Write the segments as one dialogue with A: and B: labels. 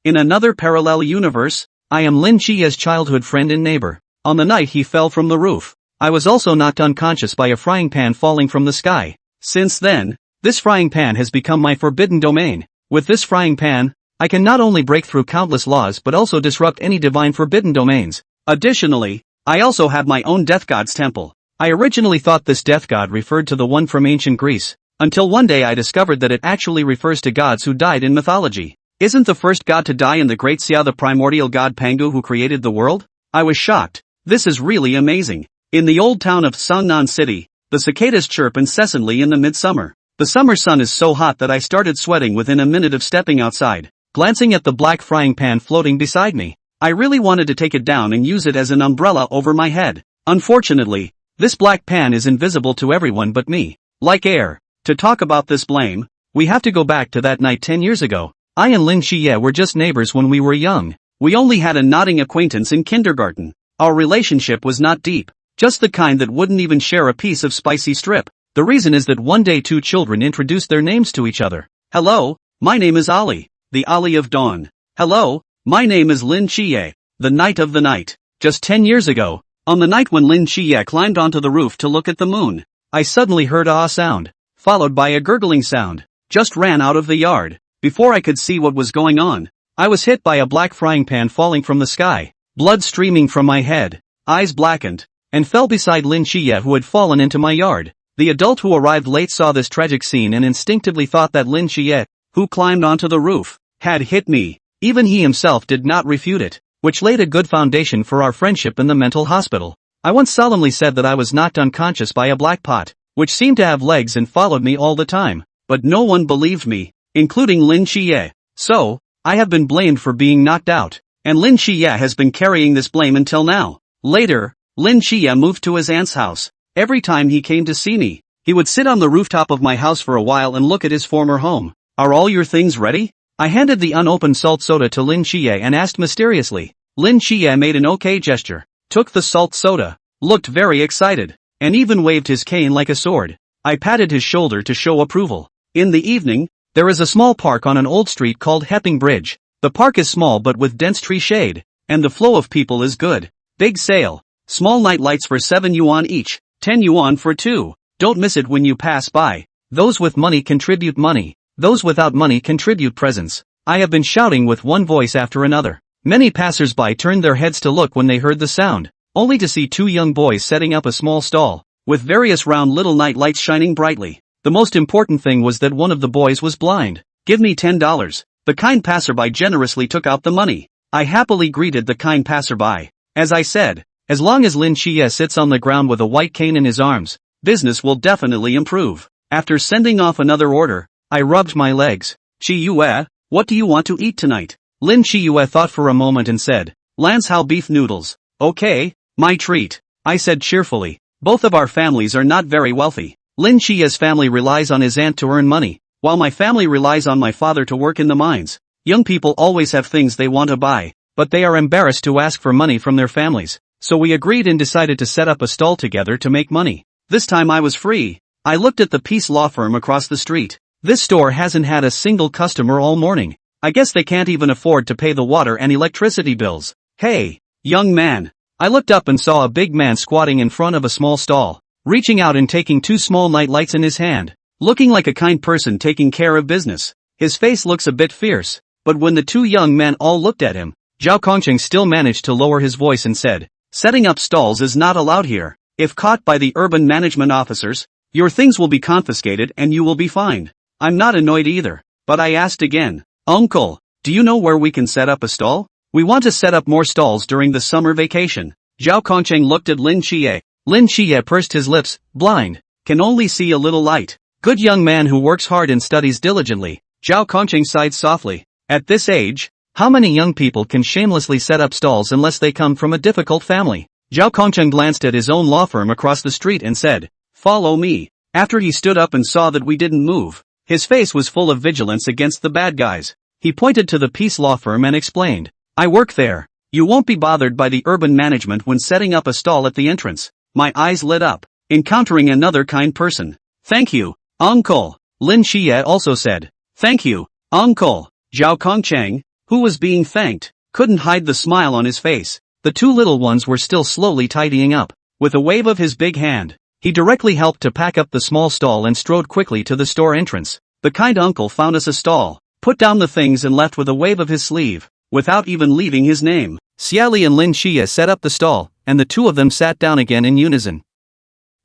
A: In another parallel universe, I am Lin Qiye's childhood friend and neighbor. On the night he fell from the roof, I was also knocked unconscious by a frying pan falling from the sky. Since then, this frying pan has become my forbidden domain. With this frying pan, I can not only break through countless laws but also disrupt any divine forbidden domains. Additionally, I also have my own death god's temple. I originally thought this death god referred to the one from ancient Greece, until one day I discovered that it actually refers to gods who died in mythology. Isn't the first god to die in the great Xie the primordial god Pangu who created the world? I was shocked. This is really amazing. In the old town of Songnan City, the cicadas chirp incessantly in the midsummer. The summer sun is so hot that I started sweating within a minute of stepping outside. Glancing at the black frying pan floating beside me, I really wanted to take it down and use it as an umbrella over my head. Unfortunately, this black pan is invisible to everyone but me. Like air. To talk about this blame, we have to go back to that night 10 years ago. I and Lin Qiye were just neighbors when we were young. We only had a nodding acquaintance in kindergarten. Our relationship was not deep, just the kind that wouldn't even share a piece of spicy strip. The reason is that one day two children introduced their names to each other. Hello, my name is Ali, the Ali of Dawn. Hello, my name is Lin Qiye, the Knight of the Night. Just 10 years ago, on the night when Lin Qiye climbed onto the roof to look at the moon, I suddenly heard a sound, followed by a gurgling sound. Just ran out of the yard. Before I could see what was going on, I was hit by a black frying pan falling from the sky, blood streaming from my head, eyes blackened, and fell beside Lin Qiye who had fallen into my yard. The adult who arrived late saw this tragic scene and instinctively thought that Lin Qiye, who climbed onto the roof, had hit me. Even he himself did not refute it, which laid a good foundation for our friendship in the mental hospital. I once solemnly said that I was knocked unconscious by a black pot, which seemed to have legs and followed me all the time, but no one believed me, including Lin Qiye. So, I have been blamed for being knocked out, and Lin Qiye has been carrying this blame until now. Later, Lin Qiye moved to his aunt's house. Every time he came to see me, he would sit on the rooftop of my house for a while and look at his former home. Are all your things ready? I handed the unopened salt soda to Lin Qiye and asked mysteriously. Lin Qiye made an okay gesture, took the salt soda, looked very excited, and even waved his cane like a sword. I patted his shoulder to show approval. In the evening, there is a small park on an old street called Hepping Bridge. The park is small but with dense tree shade, and the flow of people is good. Big sale. Small night lights for 7 yuan each. 10 yuan for 2. Don't miss it when you pass by. Those with money contribute money. Those without money contribute presents. I have been shouting with one voice after another. Many passers-by turned their heads to look when they heard the sound, only to see two young boys setting up a small stall, with various round little night lights shining brightly. The most important thing was that one of the boys was blind. Give me $10. The kind passerby generously took out the money. I happily greeted the kind passerby. As I said, as long as Lin Qiye sits on the ground with a white cane in his arms, business will definitely improve. After sending off another order, I rubbed my legs. Qiye, what do you want to eat tonight? Lin Qiye thought for a moment and said, Lance Hao beef noodles. Okay, my treat, I said cheerfully. Both of our families are not very wealthy. Lin Qiye's family relies on his aunt to earn money, while my family relies on my father to work in the mines. Young people always have things they want to buy, but they are embarrassed to ask for money from their families. So we agreed and decided to set up a stall together to make money. This time I was free. I looked at the Peace law firm across the street. This store hasn't had a single customer all morning. I guess they can't even afford to pay the water and electricity bills. Hey, young man. I looked up and saw a big man squatting in front of a small stall, reaching out and taking two small night lights in his hand, looking like a kind person taking care of business. His face looks a bit fierce, but when the two young men all looked at him, Zhao Kongqing still managed to lower his voice and said, setting up stalls is not allowed here. If caught by the urban management officers, your things will be confiscated and you will be fined. I'm not annoyed either, but I asked again, Uncle, do you know where we can set up a stall? We want to set up more stalls during the summer vacation. Zhao Kongqing looked at Lin Qiye. Lin Qiye pursed his lips, blind, can only see a little light. Good young man who works hard and studies diligently. Zhao Kongqing sighed softly. At this age, how many young people can shamelessly set up stalls unless they come from a difficult family? Zhao Kongqing glanced at his own law firm across the street and said, follow me. After he stood up and saw that we didn't move, his face was full of vigilance against the bad guys. He pointed to the Peace law firm and explained, I work there. You won't be bothered by the urban management when setting up a stall at the entrance. My eyes lit up, encountering another kind person. Thank you, Uncle. Lin Qiye also said, thank you, Uncle. Zhao Kongqing, who was being thanked, couldn't hide the smile on his face. The two little ones were still slowly tidying up. With a wave of his big hand, he directly helped to pack up the small stall and strode quickly to the store entrance. The kind uncle found us a stall, put down the things and left with a wave of his sleeve, without even leaving his name. Xie Li and Lin Qiye set up the stall, and the two of them sat down again in unison.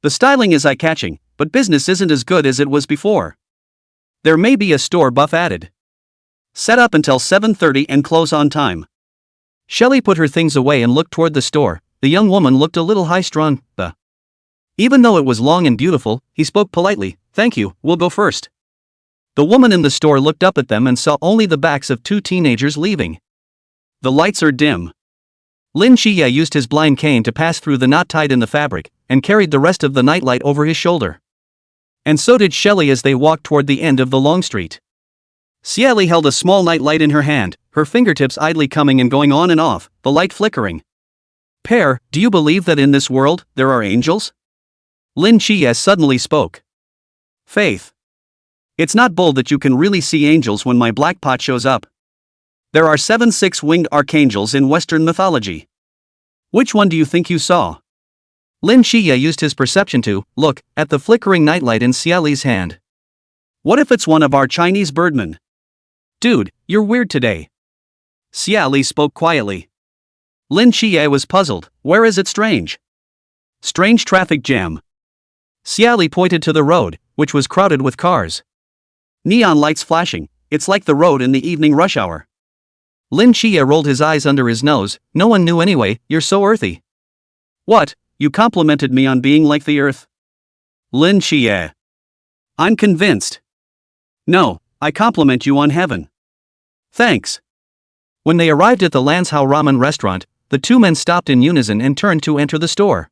A: The styling is eye-catching, but business isn't as good as it was before. There may be a store buff added. Set up until 7:30 and close on time. Xie Li put her things away and looked toward the store. The young woman looked a little high-strung. Even though it was long and beautiful, he spoke politely. "Thank you, we'll go first." The woman in the store looked up at them and saw only the backs of two teenagers leaving. The lights are dim. Lin Qiye used his blind cane to pass through the knot tied in the fabric, and carried the rest of the nightlight over his shoulder. And so did Xie Li as they walked toward the end of the long street. Xie Li held a small nightlight in her hand, her fingertips idly coming and going on and off, the light flickering. "Pear, do you believe that in this world, there are angels?" Lin Qiye suddenly spoke. "Faith. It's not bold that you can really see angels when my black pot shows up. There are 7 six-winged archangels in Western mythology. Which one do you think you saw?" Lin Qiye used his perception to look at the flickering nightlight in Xie Li's hand. "What if it's one of our Chinese birdmen?" "Dude, you're weird today." Xie Li spoke quietly. Lin Qiye was puzzled. "Where is it strange?" "Strange traffic jam." Xie Li pointed to the road, which was crowded with cars. Neon lights flashing, it's like the road in the evening rush hour. Lin Qiye rolled his eyes under his nose. "No one knew anyway, you're so earthy." "What, you complimented me on being like the earth?" Lin Qiye. "I'm convinced." "No, I compliment you on heaven." "Thanks." When they arrived at the Lanzhou ramen restaurant, the two men stopped in unison and turned to enter the store.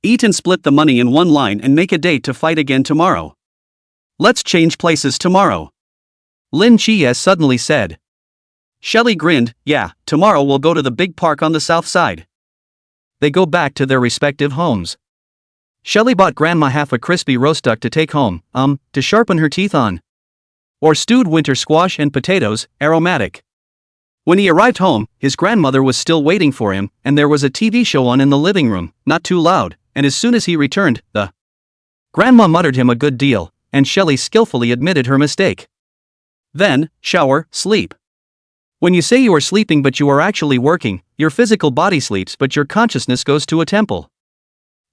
A: "Eat and split the money in one line and make a date to fight again tomorrow." "Let's change places tomorrow," Lin Qiye suddenly said. Xie Li grinned. "Yeah, tomorrow we'll go to the big park on the south side." They go back to their respective homes. Xie Li bought Grandma half a crispy roast duck to take home, to sharpen her teeth on. Or stewed winter squash and potatoes, aromatic. When he arrived home, his grandmother was still waiting for him, and there was a TV show on in the living room, not too loud, and as soon as he returned, the grandma muttered him a good deal, and Xie Li skillfully admitted her mistake. Then, shower, sleep. When you say you are sleeping but you are actually working, your physical body sleeps but your consciousness goes to a temple.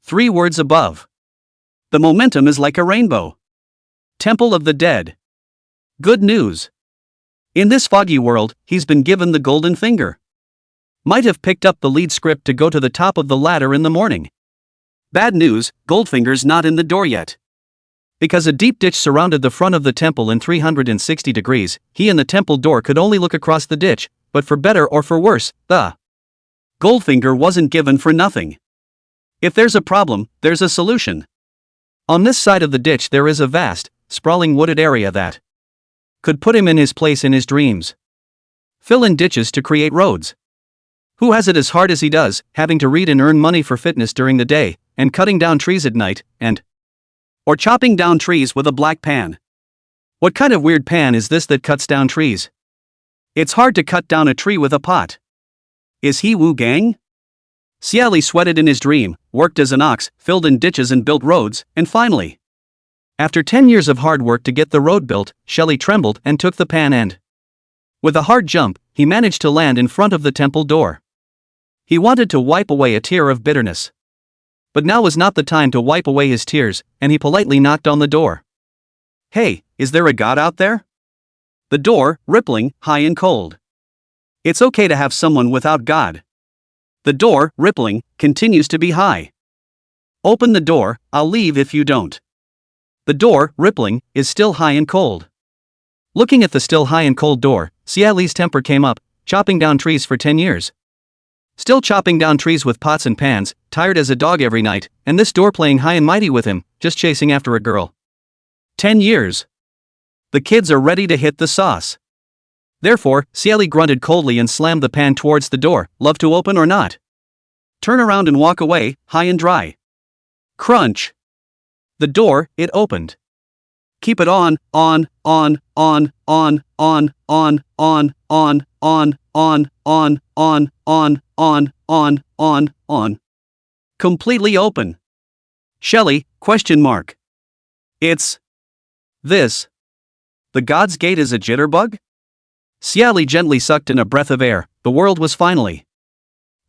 A: 3 words above. The momentum is like a rainbow. Temple of the Dead. Good news. In this foggy world, he's been given the golden finger. Might have picked up the lead script to go to the top of the ladder in the morning. Bad news, Goldfinger's not in the door yet. Because a deep ditch surrounded the front of the temple in 360 degrees, he and the temple door could only look across the ditch, but for better or for worse, the Goldfinger wasn't given for nothing. If there's a problem, there's a solution. On this side of the ditch there is a vast, sprawling wooded area that could put him in his place in his dreams. Fill in ditches to create roads. Who has it as hard as he does, having to read and earn money for fitness during the day, and cutting down trees at night, or chopping down trees with a black pan? What kind of weird pan is this that cuts down trees? It's hard to cut down a tree with a pot. Is he Wu Gang? Xie Li sweated in his dream, worked as an ox, filled in ditches and built roads, and finally, after 10 years of hard work to get the road built, Xie Li trembled and took the pan and, with a hard jump, he managed to land in front of the temple door. He wanted to wipe away a tear of bitterness. But now was not the time to wipe away his tears, and he politely knocked on the door. "Hey, is there a god out there?" The door, rippling, high and cold. It's okay to have someone without God. The door, rippling, continues to be high. Open the door, I'll leave if you don't. The door, rippling, is still high and cold. Looking at the still high and cold door, Xie Li's temper came up, chopping down trees for 10 years. Still chopping down trees with pots and pans, tired as a dog every night, and this door playing high and mighty with him, just chasing after a girl. 10 years. The kids are ready to hit the sauce. Therefore, Xie Li grunted coldly and slammed the pan towards the door. Love to open or not? Turn around and walk away, high and dry. Crunch. The door, it opened. Keep it on, on, on, on, on, on, on, on, on, on, on, on, on, on, on, on, on, on. Completely open. Xie Li, question mark. It's this. The God's Gate is a jitterbug? Xie Li gently sucked in a breath of air. The world was finally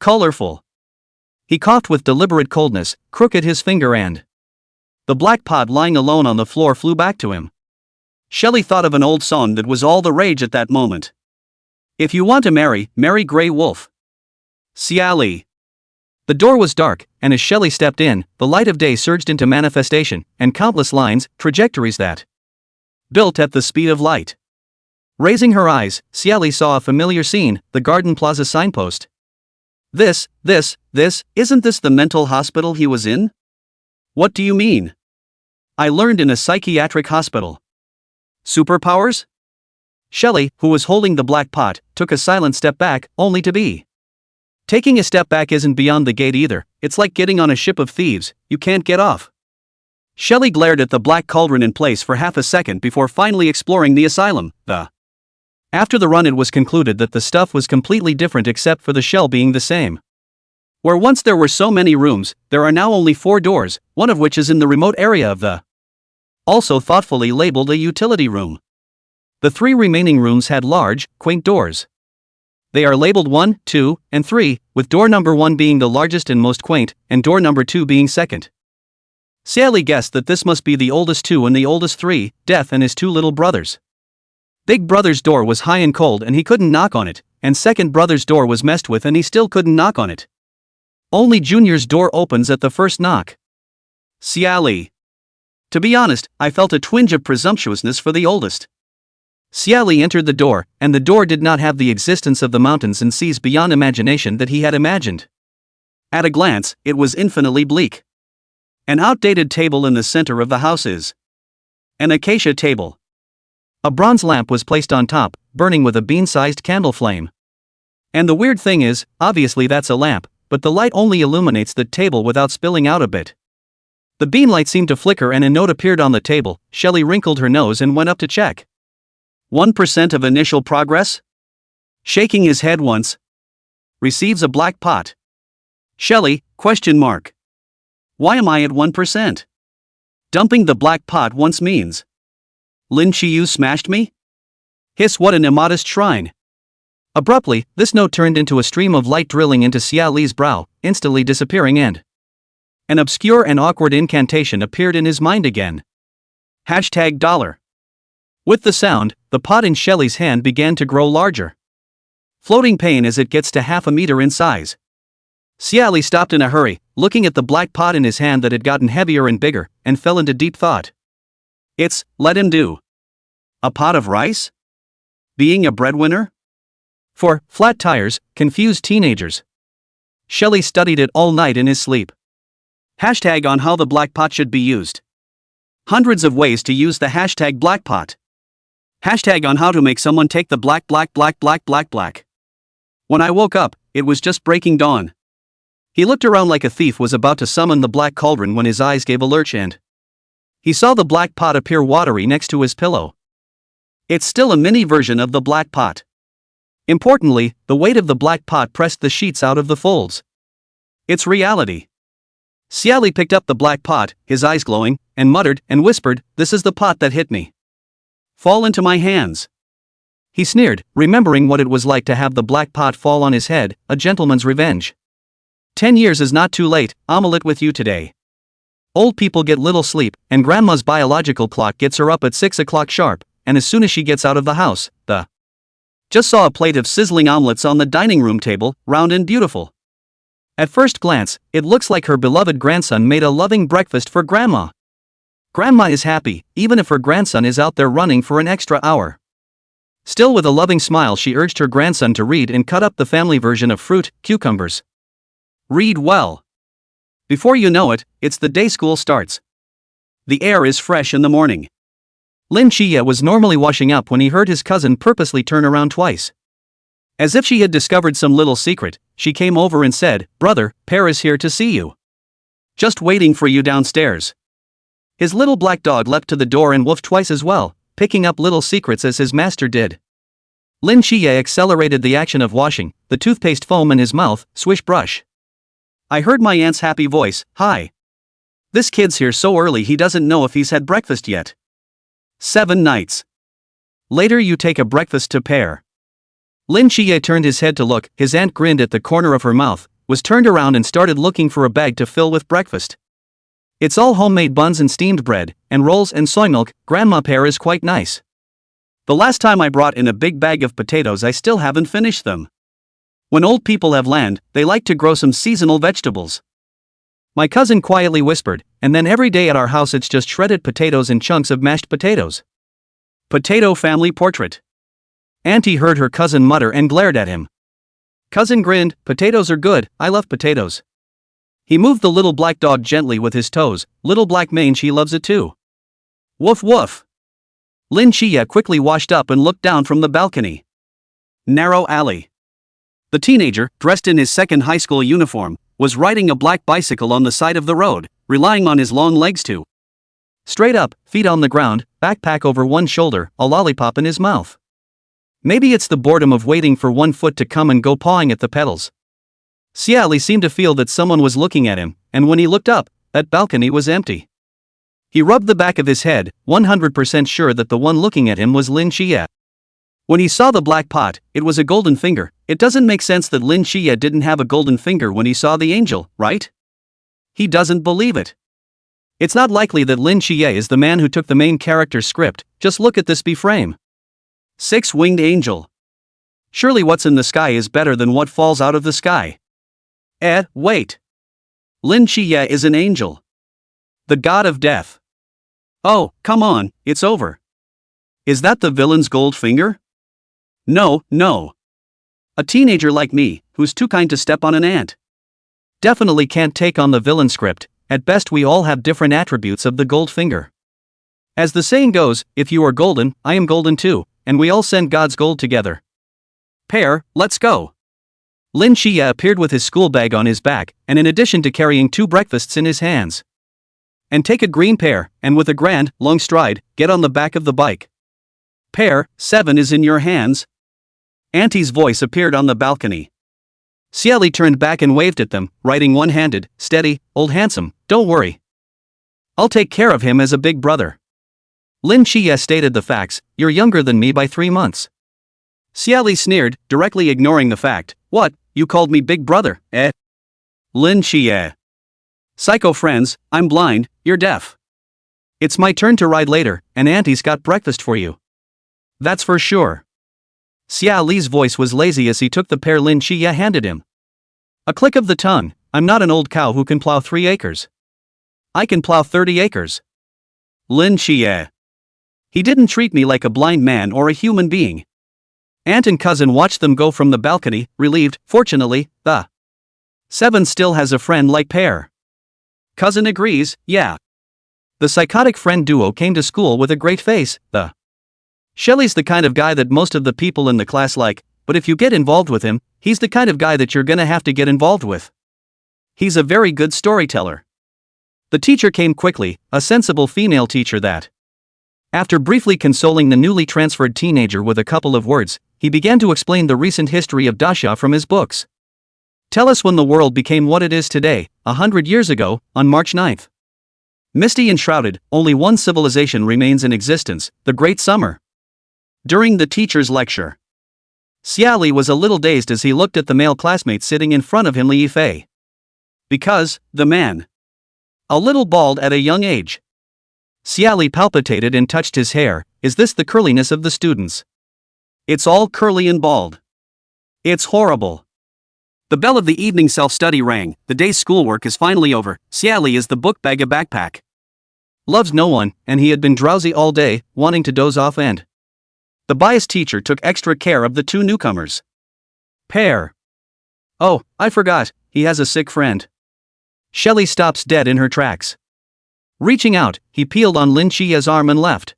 A: colorful. He coughed with deliberate coldness, crooked his finger, and the black pot lying alone on the floor flew back to him. Xie Li thought of an old song that was all the rage at that moment. If you want to marry, marry Grey Wolf. Xie Li. The door was dark, and as Xie Li stepped in, the light of day surged into manifestation, and countless lines, trajectories that built at the speed of light. Raising her eyes, Xie Li saw a familiar scene, the Garden Plaza signpost. This, isn't this the mental hospital he was in? What do you mean? I learned in a psychiatric hospital. Superpowers? Xie Li, who was holding the black pot, took a silent step back, only to be. Taking a step back isn't beyond the gate either, it's like getting on a ship of thieves, you can't get off. Xie Li glared at the black cauldron in place for half a second before finally exploring the asylum. After the run, it was concluded that the stuff was completely different except for the shell being the same. Where once there were so many rooms, there are now only 4 doors, one of which is in the remote area of the also thoughtfully labeled a utility room. The 3 remaining rooms had large, quaint doors. They are labeled 1, 2, and 3, with door number 1 being the largest and most quaint, and door number 2 being second. Xie Li guessed that this must be the oldest 2 and the oldest 3, Death and his 2 little brothers. Big Brother's door was high and cold and he couldn't knock on it, and Second Brother's door was messed with and he still couldn't knock on it. Only Junior's door opens at the first knock. Xie Li. To be honest, I felt a twinge of presumptuousness for the oldest. Xie Li entered the door, and the door did not have the existence of the mountains and seas beyond imagination that he had imagined. At a glance, it was infinitely bleak. An outdated table in the center of the house is an acacia table. A bronze lamp was placed on top, burning with a bean-sized candle flame. And the weird thing is, obviously that's a lamp, but the light only illuminates the table without spilling out a bit. The bean light seemed to flicker and a note appeared on the table. Xie Li wrinkled her nose and went up to check. 1% of initial progress? Shaking his head once. Receives a black pot. Xie Li, question mark. Why am I at 1%? Dumping the black pot once means Lin Qiye smashed me? Hiss, what an immodest shrine. Abruptly, this note turned into a stream of light drilling into Xie Li's brow, instantly disappearing, and an obscure and awkward incantation appeared in his mind again. $. With the sound, the pot in Xie Li's hand began to grow larger, floating pain as it gets to half a meter in size. Xie Li stopped in a hurry, looking at the black pot in his hand that had gotten heavier and bigger, and fell into deep thought. Let him do. A pot of rice? Being a breadwinner? For flat tires, confused teenagers. Xie Li studied it all night in his sleep. Hashtag on how the black pot should be used. Hundreds of ways to use the hashtag black pot. Hashtag on how to make someone take the black. When I woke up, it was just breaking dawn. He looked around like a thief was about to summon the black cauldron when his eyes gave a lurch and he saw the black pot appear watery next to his pillow. It's still a mini version of the black pot. Importantly, the weight of the black pot pressed the sheets out of the folds. It's reality. Xie Li picked up the black pot, his eyes glowing, and muttered and whispered, "This is the pot that hit me. Fall into my hands." He sneered, remembering what it was like to have the black pot fall on his head, a gentleman's revenge. 10 years is not too late, omelette with you today. Old people get little sleep, and grandma's biological clock gets her up at 6 o'clock sharp, and as soon as she gets out of the house, just saw a plate of sizzling omelets on the dining room table, round and beautiful. At first glance, it looks like her beloved grandson made a loving breakfast for grandma. Grandma is happy, even if her grandson is out there running for an extra hour. Still, with a loving smile, she urged her grandson to read and cut up the family version of fruit, cucumbers. Read well. Before you know it, it's the day school starts. The air is fresh in the morning. Lin Qiye was normally washing up when he heard his cousin purposely turn around twice. As if she had discovered some little secret, she came over and said, "Brother, Pear is here to see you. Just waiting for you downstairs." His little black dog leapt to the door and woofed twice as well, picking up little secrets as his master did. Lin Qiye accelerated the action of washing, the toothpaste foam in his mouth, swish brush. I heard my aunt's happy voice, "Hi. This kid's here so early he doesn't know if he's had breakfast yet." 7 nights later you take a breakfast to Pear. Lin Qiye turned his head to look, his aunt grinned at the corner of her mouth, was turned around and started looking for a bag to fill with breakfast. It's all homemade buns and steamed bread, and rolls and soy milk. Grandma Pear is quite nice. The last time I brought in a big bag of potatoes I still haven't finished them. When old people have land, they like to grow some seasonal vegetables. My cousin quietly whispered, and then every day at our house it's just shredded potatoes and chunks of mashed potatoes. Potato family portrait. Auntie heard her cousin mutter and glared at him. Cousin grinned, potatoes are good, I love potatoes. He moved the little black dog gently with his toes, little black mane she loves it too. Woof woof. Lin Qiye quickly washed up and looked down from the balcony. Narrow alley. The teenager, dressed in his second high school uniform, was riding a black bicycle on the side of the road, relying on his long legs to. Straight up, feet on the ground, backpack over one shoulder, a lollipop in his mouth. Maybe it's the boredom of waiting for one foot to come and go pawing at the pedals. Xie Li seemed to feel that someone was looking at him, and when he looked up, that balcony was empty. He rubbed the back of his head, 100% sure that the one looking at him was Lin Qiye. When he saw the black pot, it was a golden finger. It doesn't make sense that Lin Qiye didn't have a golden finger when he saw the angel, right? He doesn't believe it. It's not likely that Lin Qiye is the man who took the main character's script. Just look at this B-frame. 6-winged angel. Surely what's in the sky is better than what falls out of the sky. Wait. Lin Qiye is an angel. The god of death. Oh, come on, it's over. Is that the villain's gold finger? No. A teenager like me, who's too kind to step on an ant. Definitely can't take on the villain script. At best we all have different attributes of the gold finger. As the saying goes, if you are golden, I am golden too, and we all send God's gold together. Pear, let's go. Lin Qiye appeared with his school bag on his back, and in addition to carrying 2 breakfasts in his hands. And take a green pear, and with a grand, long stride, get on the back of the bike. Pear, 7 is in your hands. Auntie's voice appeared on the balcony. Xie Li turned back and waved at them, writing one-handed, steady, old handsome, don't worry. I'll take care of him as a big brother. Lin Qiye stated the facts, you're younger than me by 3 months. Xie Li sneered, directly ignoring the fact, what, you called me big brother, eh? Lin Qiye. Psycho friends, I'm blind, you're deaf. It's my turn to ride later, and Auntie's got breakfast for you. That's for sure. Xie Li's voice was lazy as he took the pear Lin Qiye handed him. A click of the tongue, I'm not an old cow who can plow 3 acres. I can plow 30 acres. Lin Qiye. He didn't treat me like a blind man or a human being. Aunt and cousin watched them go from the balcony, relieved. Fortunately, the 7 still has a friend like Pear. Cousin agrees, yeah. The psychotic friend duo came to school with a great face. The Xie Li's the kind of guy that most of the people in the class like, but if you get involved with him, he's the kind of guy that you're gonna have to get involved with. He's a very good storyteller. The teacher came quickly, a sensible female teacher that. After briefly consoling the newly transferred teenager with a couple of words, he began to explain the recent history of Daxia from his books. Tell us when the world became what it is today, 100 years ago, on March 9th. Misty and shrouded, only one civilization remains in existence, the Great Summer. During the teacher's lecture, Xie Li was a little dazed as he looked at the male classmate sitting in front of him, Li Fei. Because, the man. A little bald at a young age. Xie Li palpitated and touched his hair. Is this the curliness of the students? It's all curly and bald. It's horrible. The bell of the evening self-study rang. The day's schoolwork is finally over. Xie Li is the book bag a backpack. Loves no one, and he had been drowsy all day, wanting to doze off and. The biased teacher took extra care of the 2 newcomers. Pear. Oh, I forgot, he has a sick friend. Xie Li stops dead in her tracks. Reaching out, he peeled on Lin Qiye's arm and left.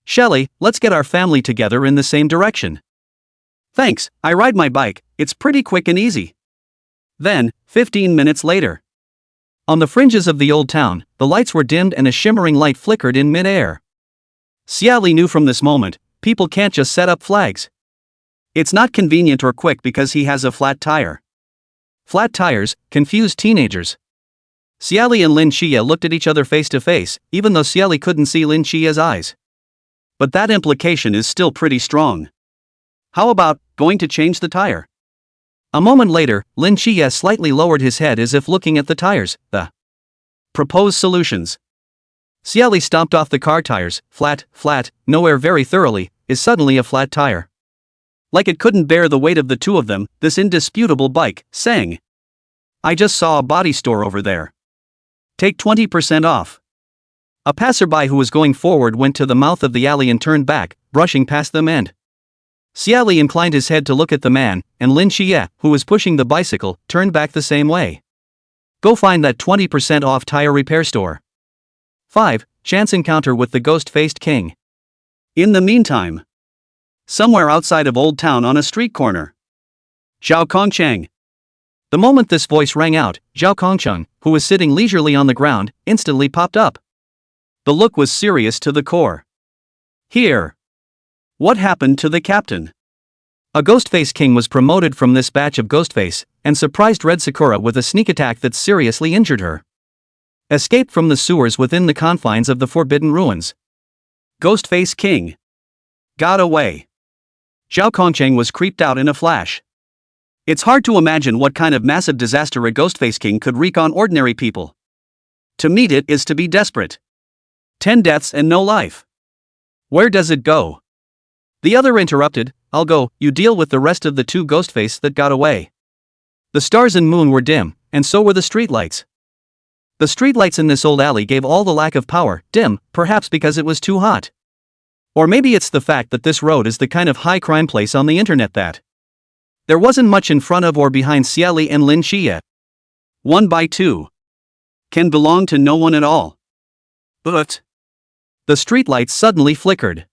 A: Xie Li, let's get our family together in the same direction. Thanks, I ride my bike, it's pretty quick and easy. Then, 15 minutes later. On the fringes of the old town, the lights were dimmed and a shimmering light flickered in mid-air. Xie Li knew from this moment, people can't just set up flags. It's not convenient or quick because he has a flat tire. Flat tires confuse teenagers. Xie Li and Lin Qiye looked at each other face to face, even though Xie Li couldn't see Lin Qiye's eyes. But that implication is still pretty strong. How about going to change the tire? A moment later, Lin Qiye slightly lowered his head as if looking at the tires. The proposed solutions. Xie Li stomped off the car tires. Flat, nowhere very thoroughly, is suddenly a flat tire. Like it couldn't bear the weight of the two of them, this indisputable bike sang. I just saw a body store over there. Take 20% off. A passerby who was going forward went to the mouth of the alley and turned back, brushing past them and Xie Li inclined his head to look at the man, and Lin Qiye, who was pushing the bicycle, turned back the same way. Go find that 20% off tire repair store. 5. Chance encounter with the ghost-faced king. In the meantime, somewhere outside of Old Town on a street corner. Zhao Kongcheng. The moment this voice rang out, Zhao Kongcheng, who was sitting leisurely on the ground, instantly popped up. The look was serious to the core. Here. What happened to the captain? A Ghostface King was promoted from this batch of Ghostface, and surprised Red Sakura with a sneak attack that seriously injured her. Escaped from the sewers within the confines of the Forbidden Ruins. Ghostface King got away. Zhao Kongcheng was creeped out in a flash. It's hard to imagine what kind of massive disaster a Ghostface King could wreak on ordinary people. To meet it is to be desperate. 10 deaths and no life. Where does it go? The other interrupted, I'll go, you deal with the rest of the two Ghostface that got away. The stars and moon were dim, and so were the streetlights. The streetlights in this old alley gave all the lack of power, dim, perhaps because it was too hot. Or maybe it's the fact that this road is the kind of high crime place on the internet that there wasn't much in front of or behind Xie Li and Lin Qiye. 1 by 2 can belong to no one at all. But the streetlights suddenly flickered.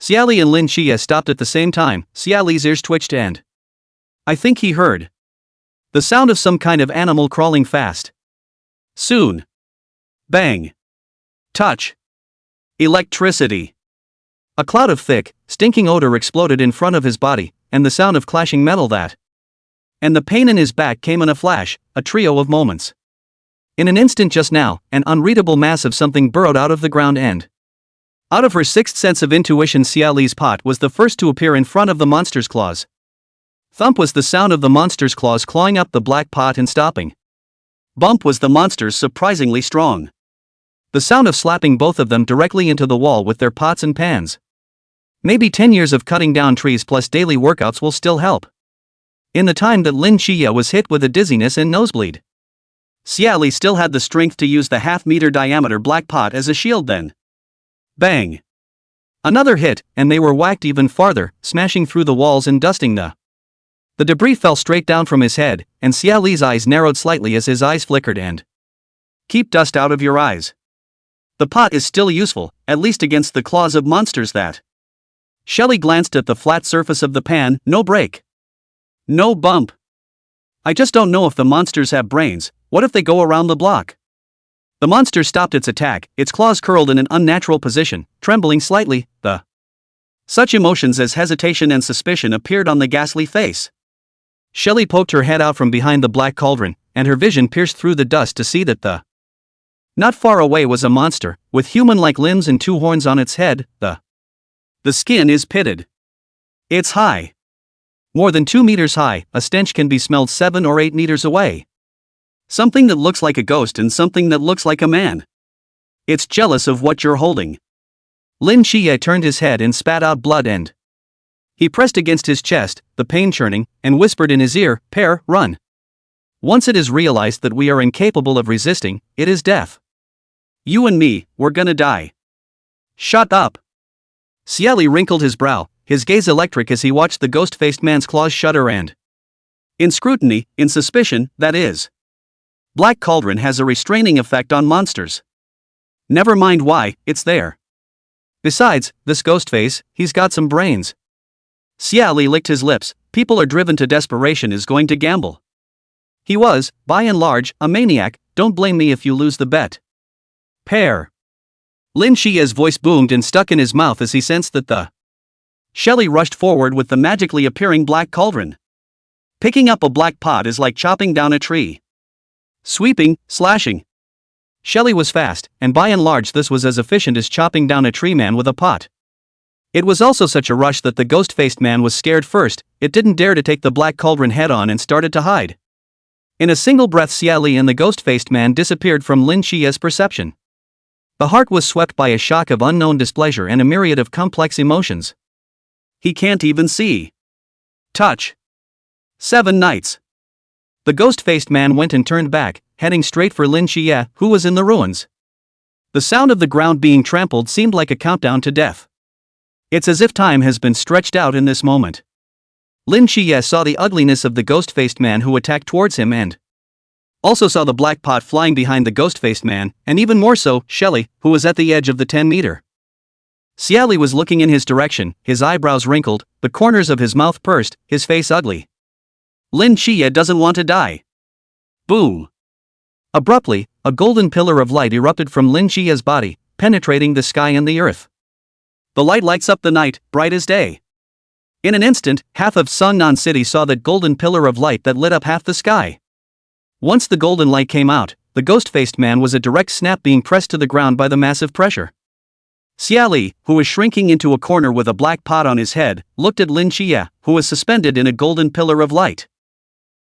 A: Xie Li and Lin Qiye stopped at the same time. Xie Li's ears twitched and I think he heard the sound of some kind of animal crawling fast. Soon. Bang. Touch. Electricity. A cloud of thick, stinking odor exploded in front of his body, and the sound of clashing metal that. And the pain in his back came in a flash, a trio of moments. In an instant just now, an unreadable mass of something burrowed out of the ground and out of her sixth sense of intuition, Xie Li's pot was the first to appear in front of the monster's claws. Thump was the sound of the monster's claws clawing up the black pot and stopping. Bump was the monster's surprisingly strong. The sound of slapping both of them directly into the wall with their pots and pans. Maybe 10 years of cutting down trees plus daily workouts will still help. In the time that Lin Qiye was hit with a dizziness and nosebleed, Xie Li still had the strength to use the half-meter diameter black pot as a shield then. Bang! Another hit, and they were whacked even farther, smashing through the walls and dusting the debris fell straight down from his head, and Xie Li's eyes narrowed slightly as his eyes flickered and keep dust out of your eyes. The pot is still useful, at least against the claws of monsters that. Shelley glanced at the flat surface of the pan, no break. No bump. I just don't know if the monsters have brains. What if they go around the block? The monster stopped its attack, its claws curled in an unnatural position, trembling slightly. Such emotions as hesitation and suspicion appeared on the ghastly face. Shelley poked her head out from behind the black cauldron, and her vision pierced through the dust to see that not far away was a monster, with human-like limbs and 2 horns on its head. The skin is pitted. It's high. More than 2 meters high, a stench can be smelled 7 or 8 meters away. Something that looks like a ghost and something that looks like a man. It's jealous of what you're holding. Lin Qiye turned his head and spat out blood and he pressed against his chest, the pain churning, and whispered in his ear, Pear, run. Once it is realized that we are incapable of resisting, it is death. You and me, we're gonna die. Shut up. Xie Li wrinkled his brow, his gaze electric as he watched the ghost-faced man's claws shudder and in scrutiny, in suspicion, that is. Black Cauldron has a restraining effect on monsters. Never mind why, it's there. Besides, this Ghostface, he's got some brains. Xie Li licked his lips. People are driven to desperation is going to gamble. He was, by and large, a maniac, don't blame me if you lose the bet. Pear. Lin Qiye's voice boomed and stuck in his mouth as he sensed that the Xie Li rushed forward with the magically appearing black cauldron. Picking up a black pot is like chopping down a tree. Sweeping, slashing. Xie Li was fast, and by and large this was as efficient as chopping down a tree man with a pot. It was also such a rush that the ghost-faced man was scared first. It didn't dare to take the black cauldron head-on and started to hide. In a single breath, Xie Li and the ghost-faced man disappeared from Lin Qiye's perception. The heart was swept by a shock of unknown displeasure and a myriad of complex emotions. He can't even see. Touch. 7 nights. The ghost-faced man went and turned back, heading straight for Lin Qiye, who was in the ruins. The sound of the ground being trampled seemed like a countdown to death. It's as if time has been stretched out in this moment. Lin Qiye saw the ugliness of the ghost-faced man who attacked towards him and also saw the black pot flying behind the ghost-faced man, and even more so, Xie Li, who was at the edge of the 10-meter. Xie Li was looking in his direction, his eyebrows wrinkled, the corners of his mouth pursed, his face ugly. Lin Qiye doesn't want to die. Boom. Abruptly, a golden pillar of light erupted from Lin Qiye's body, penetrating the sky and the earth. The light lights up the night, bright as day. In an instant, half of Sungnan City saw that golden pillar of light that lit up half the sky. Once the golden light came out, the ghost-faced man was a direct snap being pressed to the ground by the massive pressure. Xie Li, who was shrinking into a corner with a black pot on his head, looked at Lin Qiye, who was suspended in a golden pillar of light.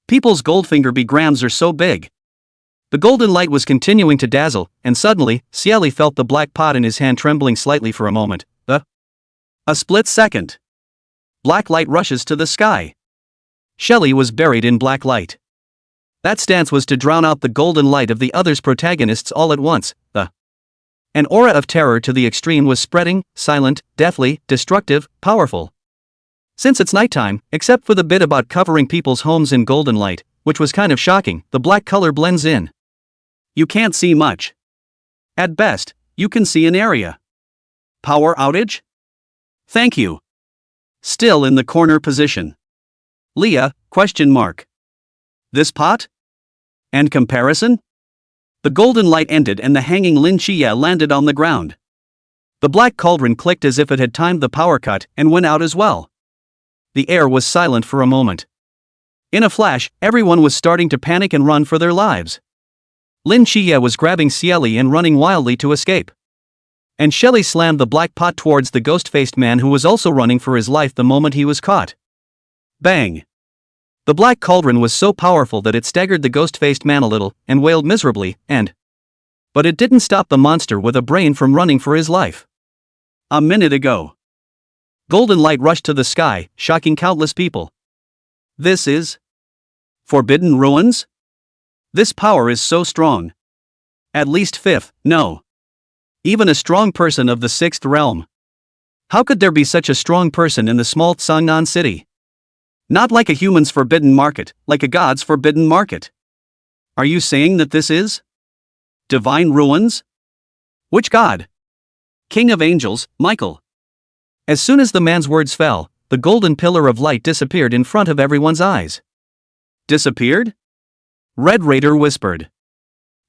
A: People's Goldfinger bigrams are so big. The golden light was continuing to dazzle, and suddenly, Xie Li felt the black pot in his hand trembling slightly for a moment. A split second. Black light rushes to the sky. Xie Li was buried in black light. That stance was to drown out the golden light of the other's protagonists all at once. An aura of terror to the extreme was spreading, silent, deathly, destructive, powerful. Since it's nighttime, except for the bit about covering people's homes in golden light, which was kind of shocking, the black color blends in. You can't see much. At best, you can see an area. Power outage? Thank you. Still in the corner position. Leah, ? This pot? And comparison? The golden light ended and the hanging Lin Qiye landed on the ground. The black cauldron clicked as if it had timed the power cut and went out as well. The air was silent for a moment. In a flash, everyone was starting to panic and run for their lives. Lin Qiye was grabbing Xie Li and running wildly to escape. And Xie Li slammed the black pot towards the ghost-faced man who was also running for his life the moment he was caught. Bang! The black cauldron was so powerful that it staggered the ghost-faced man a little, and wailed miserably, but it didn't stop the monster with a brain from running for his life. A minute ago. Golden light rushed to the sky, shocking countless people. This is Forbidden Ruins? This power is so strong. At least fifth, no. Even a strong person of the 6th realm. How could there be such a strong person in the small Sungnan city? Not like a human's forbidden market, like a god's forbidden market. Are you saying that this is divine ruins? Which god? King of angels, Michael. As soon as the man's words fell, the golden pillar of light disappeared in front of everyone's eyes. Disappeared? Red Raider whispered.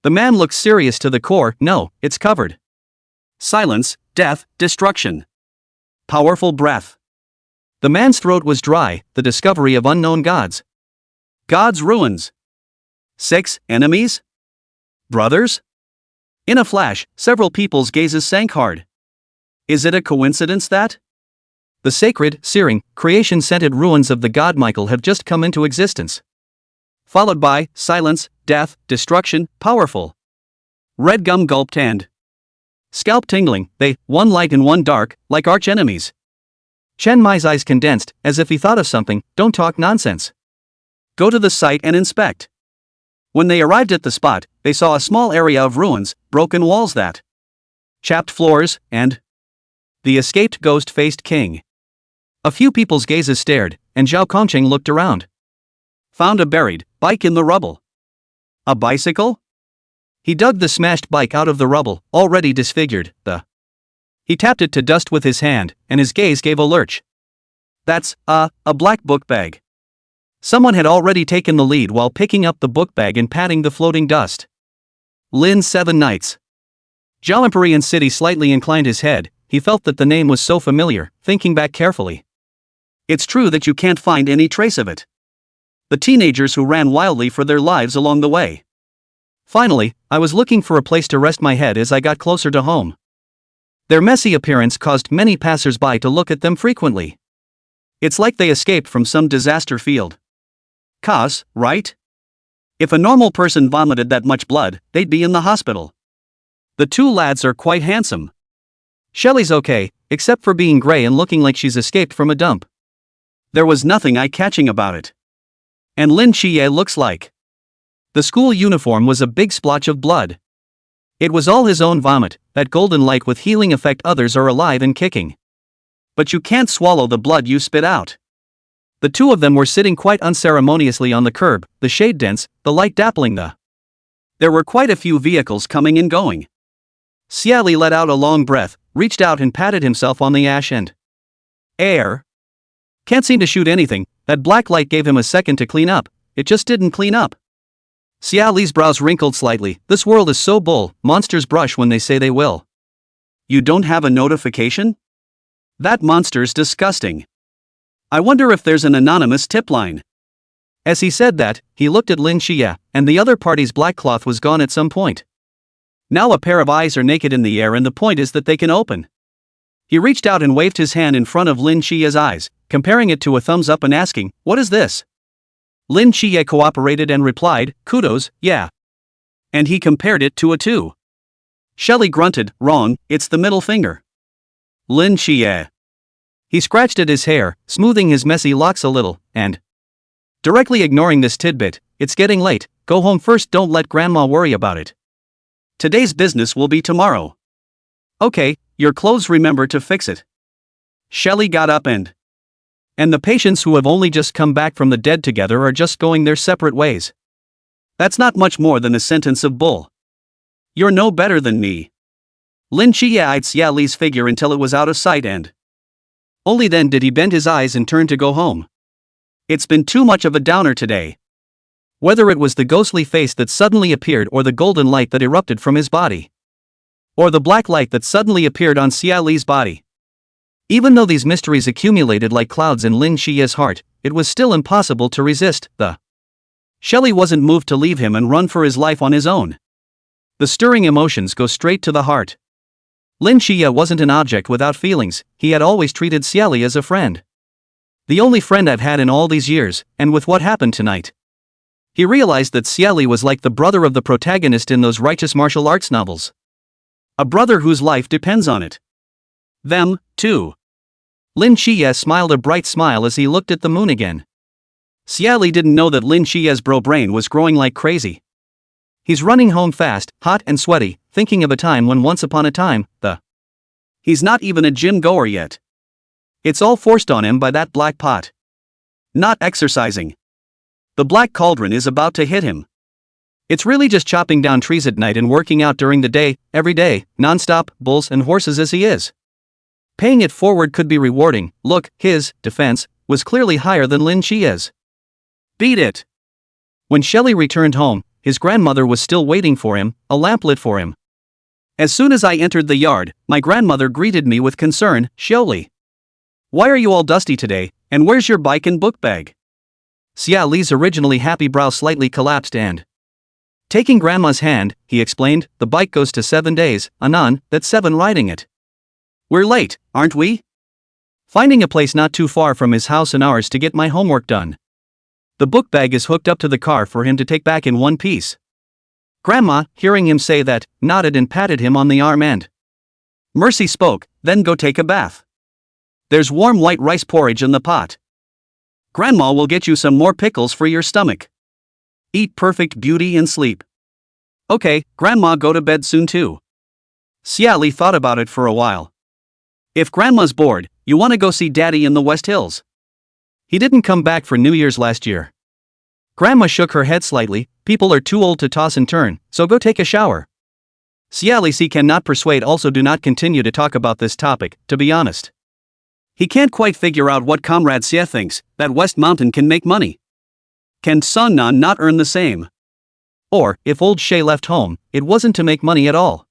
A: The man looked serious to the core. No, it's covered. Silence, death, destruction. Powerful breath. The man's throat was dry, the discovery of unknown gods. God's ruins. 6 enemies? Brothers? In a flash, several people's gazes sank hard. Is it a coincidence that the sacred, searing, creation-scented ruins of the god Michael have just come into existence? Followed by silence, death, destruction, powerful. Red gum gulped and scalp tingling, they, one light and one dark, like arch-enemies. Chen Mai's eyes condensed, as if he thought of something. Don't talk nonsense. Go to the site and inspect. When they arrived at the spot, they saw a small area of ruins, broken walls that chapped floors, and the escaped ghost-faced king. A few people's gazes stared, and Zhao Kongqing looked around. Found a buried bike in the rubble. A bicycle? He dug the smashed bike out of the rubble, already disfigured. He tapped it to dust with his hand, and his gaze gave a lurch. That's a black book bag. Someone had already taken the lead while picking up the book bag and patting the floating dust. Lin's 7 Nights. Jalimpurian City slightly inclined his head. He felt that the name was so familiar, thinking back carefully. It's true that you can't find any trace of it. The teenagers who ran wildly for their lives along the way. Finally, I was looking for a place to rest my head as I got closer to home. Their messy appearance caused many passers-by to look at them frequently. It's like they escaped from some disaster field. Cause, right? If a normal person vomited that much blood, they'd be in the hospital. The 2 lads are quite handsome. Shelley's okay, except for being gray and looking like she's escaped from a dump. There was nothing eye-catching about it. And Lin Qiye looks like. The school uniform was a big splotch of blood. It was all his own vomit, that golden light with healing effect. Others are alive and kicking. But you can't swallow the blood you spit out. The 2 of them were sitting quite unceremoniously on the curb, the shade dense, the light dappling the. There were quite a few vehicles coming and going. Xie Li let out a long breath, reached out and patted himself on the ash and. Air. Can't seem to shoot anything. That black light gave him a second to clean up. It just didn't clean up. Xie Li's brows wrinkled slightly. This world is so bull, monsters brush when they say they will. You don't have a notification? That monster's disgusting. I wonder if there's an anonymous tip line. As he said that, he looked at Lin Qiye, and the other party's black cloth was gone at some point. Now a pair of eyes are naked in the air and the point is that they can open. He reached out and waved his hand in front of Lin Qiye's eyes, comparing it to a thumbs up and asking, "What is this?" Lin Qiye cooperated and replied, "Kudos, yeah." And he compared it to a 2. Shelley grunted, "Wrong, it's the middle finger." Lin Qiye. He scratched at his hair, smoothing his messy locks a little, and. Directly ignoring this tidbit, "It's getting late, go home first, don't let grandma worry about it. Today's business will be tomorrow." "Okay, your clothes, remember to fix it." Shelley got up and the patients who have only just come back from the dead together are just going their separate ways. That's not much more than a sentence of bull. You're no better than me. Lin Qiye eyed Xie Li's figure until it was out of sight and. Only then did he bend his eyes and turn to go home. It's been too much of a downer today. Whether it was the ghostly face that suddenly appeared or the golden light that erupted from his body. Or the black light that suddenly appeared on Xie Li's body. Even though these mysteries accumulated like clouds in Lin Qiye's heart, it was still impossible to resist the. Shelley wasn't moved to leave him and run for his life on his own. The stirring emotions go straight to the heart. Lin Qiye wasn't an object without feelings, he had always treated Xie Li as a friend. The only friend I've had in all these years, and with what happened tonight. He realized that Xie Li was like the brother of the protagonist in those righteous martial arts novels. A brother whose life depends on it. Them, too. Lin Qiye smiled a bright smile as he looked at the moon again. Xie Li didn't know that Lin Qiye's bro brain was growing like crazy. He's running home fast, hot and sweaty, thinking of a time when once upon a time, he's not even a gym goer yet. It's all forced on him by that black pot. Not exercising. The black cauldron is about to hit him. It's really just chopping down trees at night and working out during the day, every day, non-stop, bulls and horses as he is. Paying it forward could be rewarding. Look, his defense was clearly higher than Lin Qiye's. Beat it. When Shelley returned home, his grandmother was still waiting for him, a lamp lit for him. As soon as I entered the yard, my grandmother greeted me with concern, "Xie Li, why are you all dusty today, and where's your bike and book bag?" Xie Li's originally happy brow slightly collapsed and. Taking grandma's hand, he explained, "The bike goes to 7 days, Anan, that's 7 riding it. We're late, aren't we?" Finding a place not too far from his house and ours to get my homework done. The book bag is hooked up to the car for him to take back in one piece. Grandma, hearing him say that, nodded and patted him on the arm and. Mercy spoke, "Then go take a bath. There's warm white rice porridge in the pot. Grandma will get you some more pickles for your stomach. Eat perfect beauty and sleep." "Okay, Grandma, go to bed soon too." Xie Li thought about it for a while. "If Grandma's bored, you want to go see Daddy in the West Hills? He didn't come back for New Year's last year." Grandma shook her head slightly. "People are too old to toss and turn, so go take a shower." Xie Li cannot persuade. Also do not continue to talk about this topic, to be honest. He can't quite figure out what Comrade Xie thinks, that West Mountain can make money. Can Sun Nan not earn the same? Or, if old Xie left home, it wasn't to make money at all.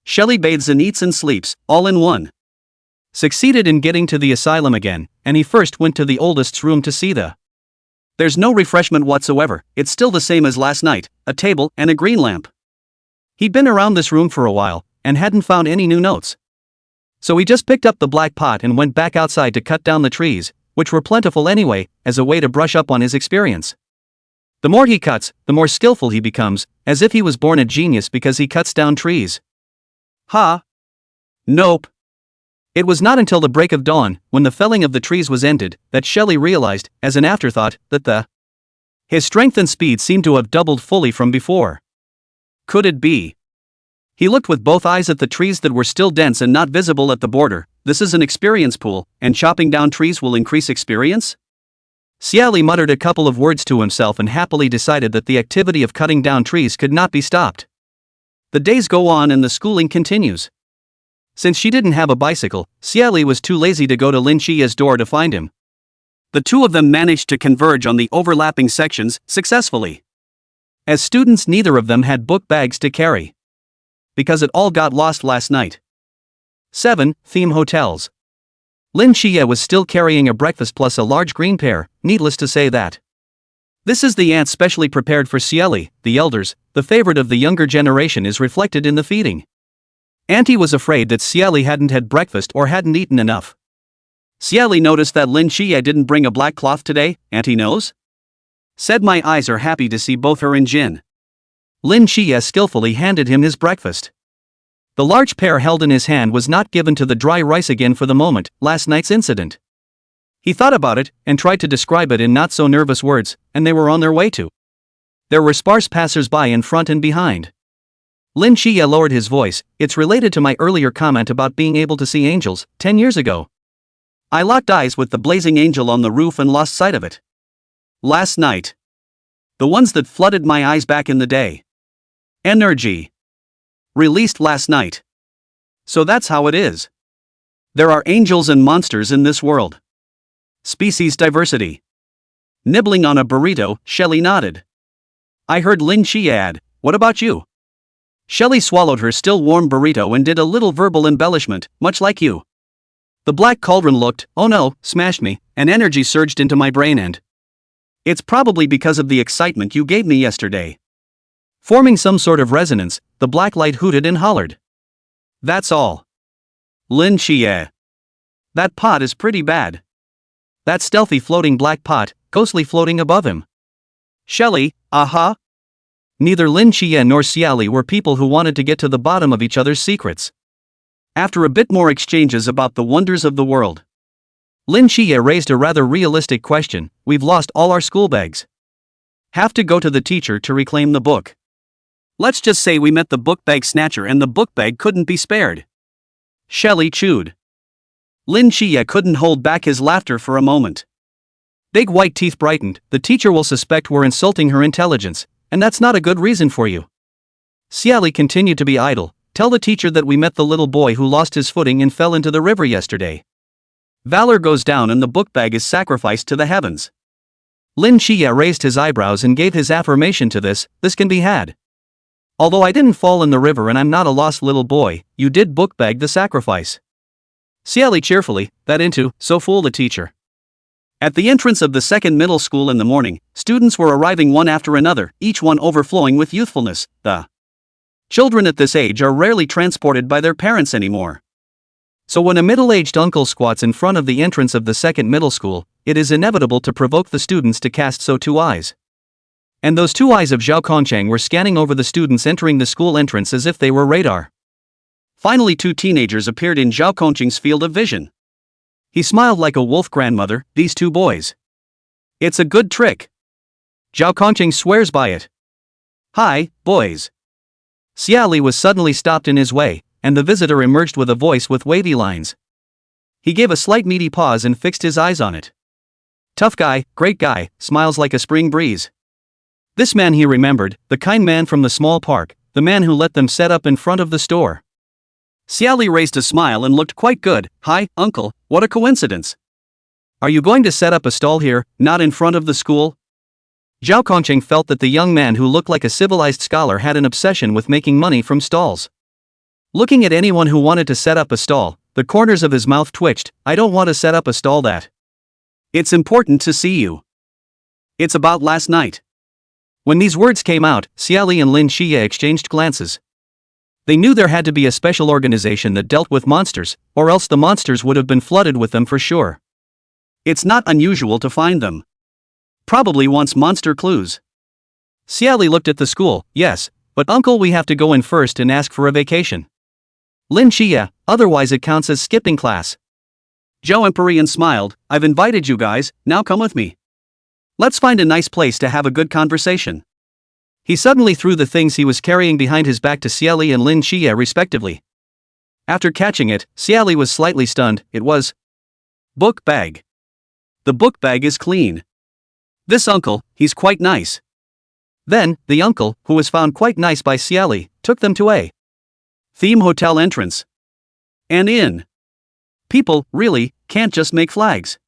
A: Xie Li bathes and eats and sleeps, all in one. Succeeded in getting to the asylum again, and he first went to the oldest's room to see the. There's no refreshment whatsoever, it's still the same as last night, a table and a green lamp. He'd been around this room for a while, and hadn't found any new notes. So he just picked up the black pot and went back outside to cut down the trees, which were plentiful anyway, as a way to brush up on his experience. The more he cuts, the more skillful he becomes, as if he was born a genius because he cuts down trees. Nope. It was not until the break of dawn, when the felling of the trees was ended, that Xie Li realized, as an afterthought, that his strength and speed seemed to have doubled fully from before. Could it be? He looked with both eyes at the trees that were still dense and not visible at the border. This is an experience pool, and chopping down trees will increase experience? Xie Li muttered a couple of words to himself and happily decided that the activity of cutting down trees could not be stopped. The days go on and the schooling continues. Since she didn't have a bicycle, Xie Li was too lazy to go to Lin Qiye's door to find him. The two of them managed to converge on the overlapping sections successfully. As students, neither of them had book bags to carry. Because it all got lost last night. 7. Theme hotels. Lin Qiye was still carrying a breakfast plus a large green pear, needless to say that. This is the aunt specially prepared for Xie Li, the elders, the favorite of the younger generation is reflected in the feeding. Auntie was afraid that Xie Li hadn't had breakfast or hadn't eaten enough. Xie Li noticed that Lin Qiye didn't bring a black cloth today, Auntie knows? Said my eyes are happy to see both her and Jin. Lin Qiye skillfully handed him his breakfast. The large pear held in his hand was not given to the dry rice again for the moment, last night's incident. He thought about it, and tried to describe it in not-so-nervous words, and they were on their way to. There were sparse passers-by in front and behind. Lin Qiye lowered his voice. It's related to my earlier comment about being able to see angels, 10 years ago. I locked eyes with the blazing angel on the roof and lost sight of it. Last night. The ones that flooded my eyes back in the day. Energy. Released last night. So that's how it is. There are angels and monsters in this world. Species diversity. Nibbling on a burrito, Xie Li nodded. I heard Lin Qiye add, what about you? Xie Li swallowed her still warm burrito and did a little verbal embellishment, much like you. The black cauldron looked, oh no, smashed me, and energy surged into my brain and. It's probably because of the excitement you gave me yesterday. Forming some sort of resonance, the black light hooted and hollered. That's all. Lin Qiye. That pot is pretty bad. That stealthy floating black pot, ghostly floating above him. Xie Li, aha? Neither Lin Qiye nor Xie Li were people who wanted to get to the bottom of each other's secrets. After a bit more exchanges about the wonders of the world, Lin Qiye raised a rather realistic question. We've lost all our school bags. Have to go to the teacher to reclaim the book. Let's just say we met the book bag snatcher and the book bag couldn't be spared. Xie Li chewed. Lin Qiye couldn't hold back his laughter for a moment. Big white teeth brightened. The teacher will suspect we're insulting her intelligence, and that's not a good reason for you. Xie Li continued to be idle. Tell the teacher that we met the little boy who lost his footing and fell into the river yesterday. Valor goes down and the book bag is sacrificed to the heavens. Lin Qiye raised his eyebrows and gave his affirmation to this. This can be had. Although I didn't fall in the river and I'm not a lost little boy, you did book bag the sacrifice. Xie Li cheerfully, that into, so fool the teacher. At the entrance of the second middle school in the morning, students were arriving one after another, each one overflowing with youthfulness. The children at this age are rarely transported by their parents anymore. So when a middle-aged uncle squats in front of the entrance of the second middle school, it is inevitable to provoke the students to cast so two eyes. And those two eyes of Zhao Kongchang were scanning over the students entering the school entrance as if they were radar. Finally, two teenagers appeared in Zhao Kongchang's field of vision. He smiled like a wolf grandmother, these two boys. It's a good trick. Zhao Kongchang swears by it. Hi, boys. Xie Li was suddenly stopped in his way, and the visitor emerged with a voice with wavy lines. He gave a slight meaty pause and fixed his eyes on it. Tough guy, great guy, smiles like a spring breeze. This man he remembered, the kind man from the small park, the man who let them set up in front of the store. Xie Li raised a smile and looked quite good. Hi, uncle, what a coincidence. Are you going to set up a stall here, not in front of the school? Zhao Kongqing felt that the young man who looked like a civilized scholar had an obsession with making money from stalls. Looking at anyone who wanted to set up a stall, the corners of his mouth twitched. I don't want to set up a stall that. It's important to see you. It's about last night. When these words came out, Xie Li and Lin Qiye exchanged glances. They knew there had to be a special organization that dealt with monsters, or else the monsters would have been flooded with them for sure. It's not unusual to find them. Probably wants monster clues. Xie Li looked at the school. Yes, but uncle, we have to go in first and ask for a vacation. Lin Qiye, otherwise it counts as skipping class. Zhao Empyrean smiled. I've invited you guys, now come with me. Let's find a nice place to have a good conversation. He suddenly threw the things he was carrying behind his back to Xie Li and Lin Qiye respectively. After catching it, Xie Li was slightly stunned. It was book bag. The book bag is clean. This uncle, he's quite nice. Then, the uncle, who was found quite nice by Xie Li, took them to a theme hotel entrance. An inn. People, really, can't just make flags.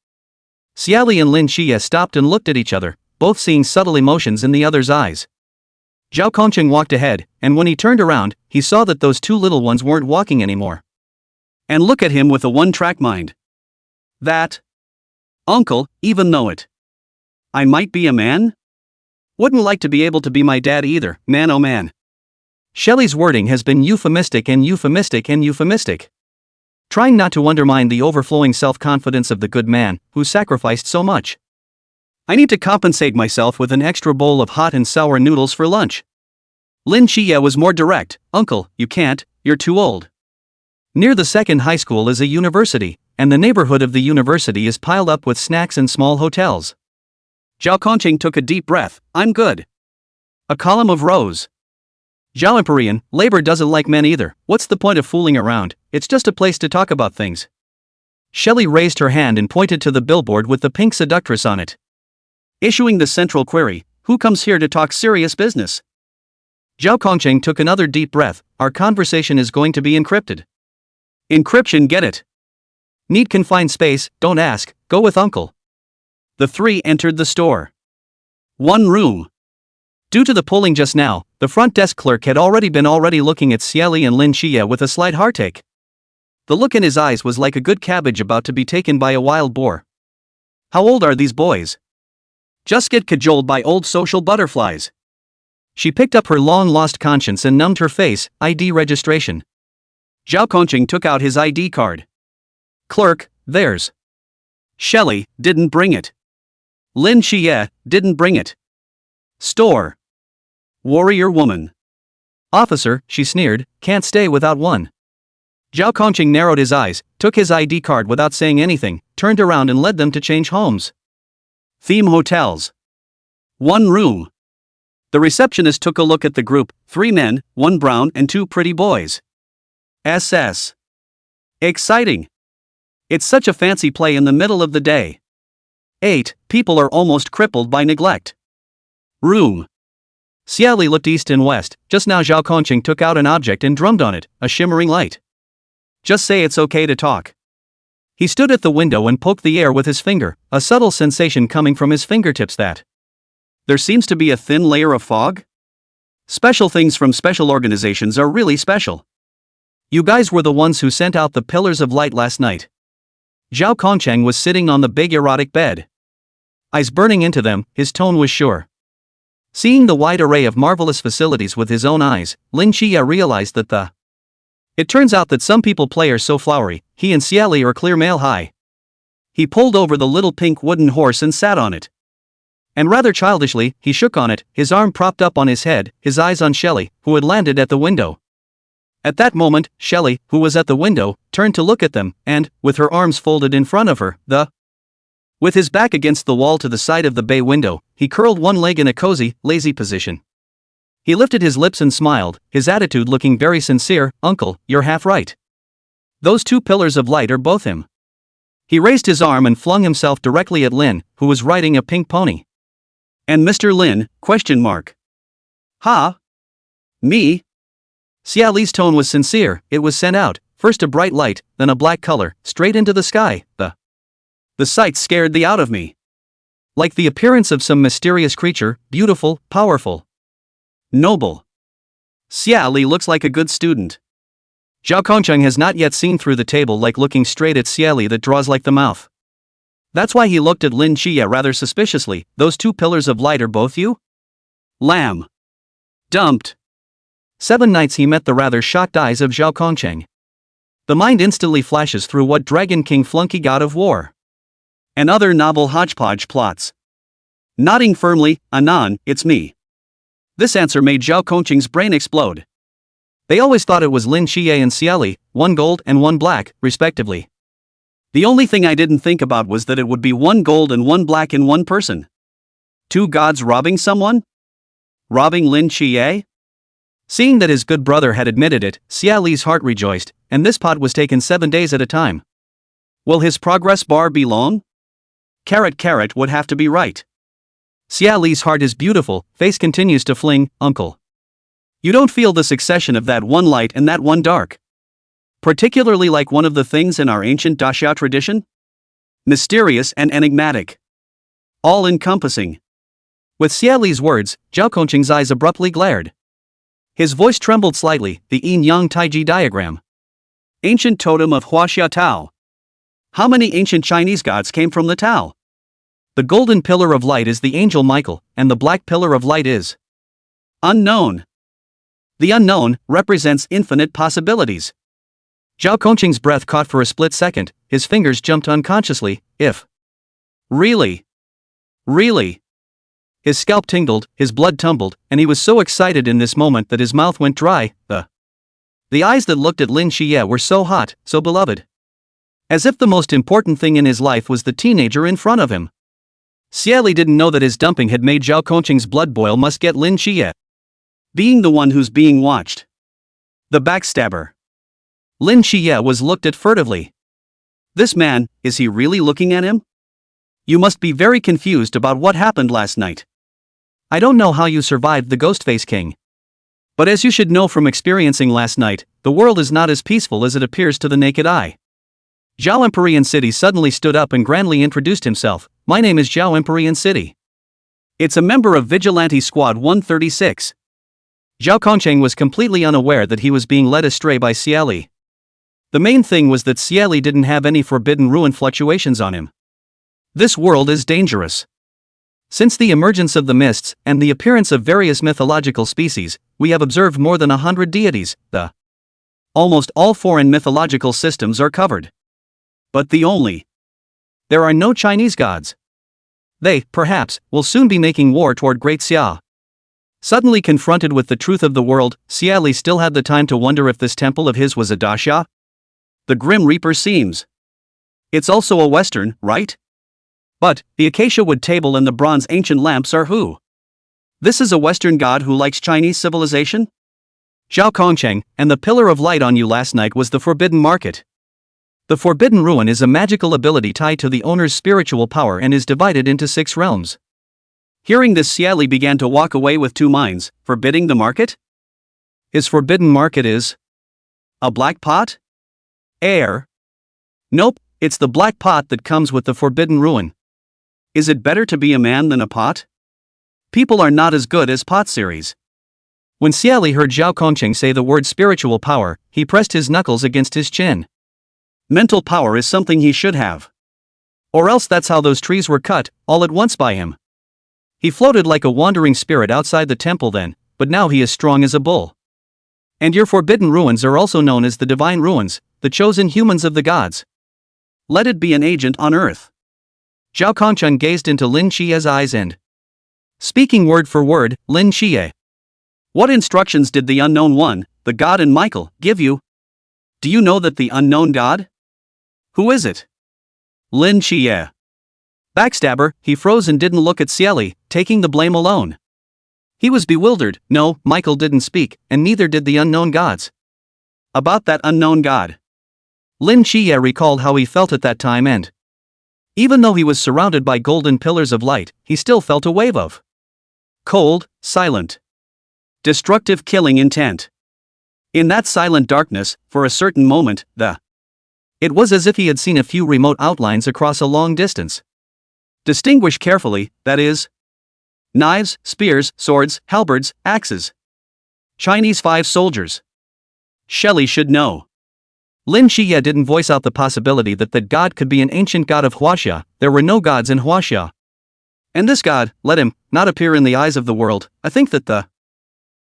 A: Xie Li and Lin Qiye stopped and looked at each other, both seeing subtle emotions in the other's eyes. Zhao Kongqing walked ahead, and when he turned around, he saw that those two little ones weren't walking anymore. And look at him with a one-track mind. That uncle, even though it I might be a man? Wouldn't like to be able to be my dad either, man oh man. Shelley's wording has been euphemistic and euphemistic and euphemistic. Trying not to undermine the overflowing self-confidence of the good man who sacrificed so much. I need to compensate myself with an extra bowl of hot and sour noodles for lunch. Lin Qiye was more direct. Uncle, you can't, you're too old. Near the second high school is a university, and the neighborhood of the university is piled up with snacks and small hotels. Zhao Kongqing took a deep breath. I'm good. A column of rows. Zhao Empyrean, labor doesn't like men either. What's the point of fooling around? It's just a place to talk about things. Shelley raised her hand and pointed to the billboard with the pink seductress on it. Issuing the central query, who comes here to talk serious business? Zhao Kongqing took another deep breath. Our conversation is going to be encrypted. Encryption, get it? Need confined space, don't ask, go with uncle. The three entered the store. One room. Due to the polling just now, the front desk clerk had already been looking at Xie Li and Lin Qiye with a slight heartache. The look in his eyes was like a good cabbage about to be taken by a wild boar. How old are these boys? Just get cajoled by old social butterflies. She picked up her long-lost conscience and numbed her face. ID registration. Zhao Kongqing took out his ID card. Clerk, theirs. Shelley, didn't bring it. Lin Qiye, didn't bring it. Store. Warrior woman. Officer, she sneered, can't stay without one. Zhao Kongqing narrowed his eyes, took his ID card without saying anything, turned around and led them to change homes. Theme hotels. One room. The receptionist took a look at the group, 3 men, 1 brown and 2 pretty boys. SS. Exciting. It's such a fancy play in the middle of the day. 8 people are almost crippled by neglect. Room. Xie Li looked east and west. Just now Zhao Kongqing took out an object and drummed on it, a shimmering light. Just say it's okay to talk. He stood at the window and poked the air with his finger, a subtle sensation coming from his fingertips that there seems to be a thin layer of fog? Special things from special organizations are really special. You guys were the ones who sent out the pillars of light last night. Zhao Kongqing was sitting on the big erotic bed. Eyes burning into them, his tone was sure. Seeing the wide array of marvelous facilities with his own eyes, Lin Qiye realized that it turns out that some people play are so flowery, he and Xie Li are clear male high. He pulled over the little pink wooden horse and sat on it. And rather childishly, he shook on it, his arm propped up on his head, his eyes on Shelley, who had landed at the window. At that moment, Shelley, who was at the window, turned to look at them, and, with her arms folded in front of her, with his back against the wall to the side of the bay window, he curled one leg in a cozy, lazy position. He lifted his lips and smiled, his attitude looking very sincere. Uncle, you're half right. Those 2 pillars of light are both him. He raised his arm and flung himself directly at Lin, who was riding a pink pony. And Mr. Lin, ? Ha? Me? Xie Li's tone was sincere. It was sent out, first a bright light, then a black color, straight into the sky. The sight scared the out of me. Like the appearance of some mysterious creature, beautiful, powerful, noble. Xie Li looks like a good student. Zhao Kongcheng has not yet seen through the table like looking straight at Xie Li that draws like the mouth. That's why he looked at Lin Qiye rather suspiciously. Those two pillars of light are both you? Lamb. Dumped. 7 nights he met the rather shocked eyes of Zhao Kongcheng. The mind instantly flashes through what Dragon King flunky God of War and other novel hodgepodge plots. Nodding firmly, Anan, it's me. This answer made Zhao Kongcheng's brain explode. They always thought it was Lin Qiye and Xie Li, one gold and one black, respectively. The only thing I didn't think about was that it would be one gold and one black in one person. 2 gods robbing someone? Robbing Lin Qiye? Seeing that his good brother had admitted it, Xie Li's heart rejoiced, and this pot was taken 7 days at a time. Will his progress bar be long? Carrot would have to be right. Xie Li's heart is beautiful, face continues to fling, uncle. You don't feel the succession of that one light and that one dark? Particularly like one of the things in our ancient Daxia tradition? Mysterious and enigmatic. All-encompassing. With Xie Li's words, Zhao Kongcheng's eyes abruptly glared. His voice trembled slightly, the yin-yang taiji diagram. Ancient totem of Huaxia Tao. How many ancient Chinese gods came from the Tao? The golden pillar of light is the angel Michael, and the black pillar of light is unknown. The unknown represents infinite possibilities. Zhao Kongcheng's breath caught for a split second, his fingers jumped unconsciously, if. Really? Really? His scalp tingled, his blood tumbled, and he was so excited in this moment that his mouth went dry. The eyes that looked at Lin Qiye were so hot, so beloved. As if the most important thing in his life was the teenager in front of him. Xie Li didn't know that his dumping had made Zhao Kongcheng's blood boil must get Lin Qiye. Being the one who's being watched. The backstabber. Lin Qiye was looked at furtively. This man, is he really looking at him? You must be very confused about what happened last night. I don't know how you survived the Ghostface King. But as you should know from experiencing last night, the world is not as peaceful as it appears to the naked eye. Zhao Empyrean City suddenly stood up and grandly introduced himself. My name is Zhao Empyrean City. It's a member of Vigilante Squad 136. Zhao Kongcheng was completely unaware that he was being led astray by Xie Li. The main thing was that Xie Li didn't have any forbidden ruin fluctuations on him. This world is dangerous. Since the emergence of the mists and the appearance of various mythological species, we have observed more than 100 deities. Almost all foreign mythological systems are covered. But there are no Chinese gods. They, perhaps, will soon be making war toward Great Xia. Suddenly confronted with the truth of the world, Xie Li still had the time to wonder if this temple of his was a Daxia. The Grim Reaper seems. It's also a Western, right? But, the acacia wood table and the bronze ancient lamps are who? This is a Western god who likes Chinese civilization? Zhao Kongcheng, and the pillar of light on you last night was the Forbidden Market. The Forbidden Ruin is a magical ability tied to the owner's spiritual power and is divided into 6 realms. Hearing this, Xie Li began to walk away with 2 minds. Forbidding the market? His Forbidden Market is a black pot? Air? Nope, it's the black pot that comes with the Forbidden Ruin. Is it better to be a man than a pot? People are not as good as pot series. When Xie Li heard Zhao Kongcheng say the word spiritual power, he pressed his knuckles against his chin. Mental power is something he should have. Or else that's how those trees were cut, all at once by him. He floated like a wandering spirit outside the temple then, but now he is strong as a bull. And your forbidden ruins are also known as the divine ruins, the chosen humans of the gods. Let it be an agent on earth. Zhao Kongcheng gazed into Lin Qiye's eyes and, speaking word for word, Lin Qiye. What instructions did the unknown one, the god and Michael, give you? Do you know that the unknown god? Who is it? Lin Qiye. Backstabber, he froze and didn't look at Xie Li, taking the blame alone. He was bewildered. No, Michael didn't speak, and neither did the unknown gods. About that unknown god. Lin Qiye recalled how he felt at that time and, even though he was surrounded by golden pillars of light, he still felt a wave of cold, silent, destructive killing intent. In that silent darkness, for a certain moment, it was as if he had seen a few remote outlines across a long distance. Distinguish carefully, that is. Knives, spears, swords, halberds, axes. Chinese 5 soldiers. Xie Li should know. Lin Qiye didn't voice out the possibility that the god could be an ancient god of Huaxia. There were no gods in Huaxia. And this god, let him, not appear in the eyes of the world. I think that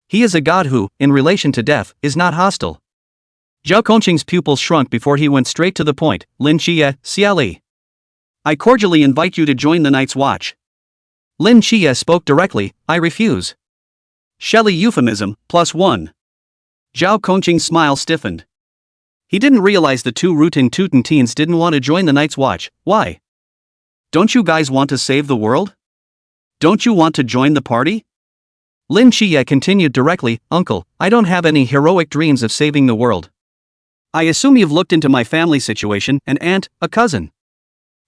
A: he is a god who, in relation to death, is not hostile. Zhao Kongqing's pupils shrunk before he went straight to the point. Lin Qiye, Xie Li. I cordially invite you to join the Night's Watch. Lin Qiye spoke directly. I refuse. Xie Li euphemism, +1. Zhao Kongqing's smile stiffened. He didn't realize the two rootin' tootin' teens didn't want to join the Night's Watch. Why? Don't you guys want to save the world? Don't you want to join the party? Lin Qiye continued directly. Uncle, I don't have any heroic dreams of saving the world. I assume you've looked into my family situation, an aunt, a cousin.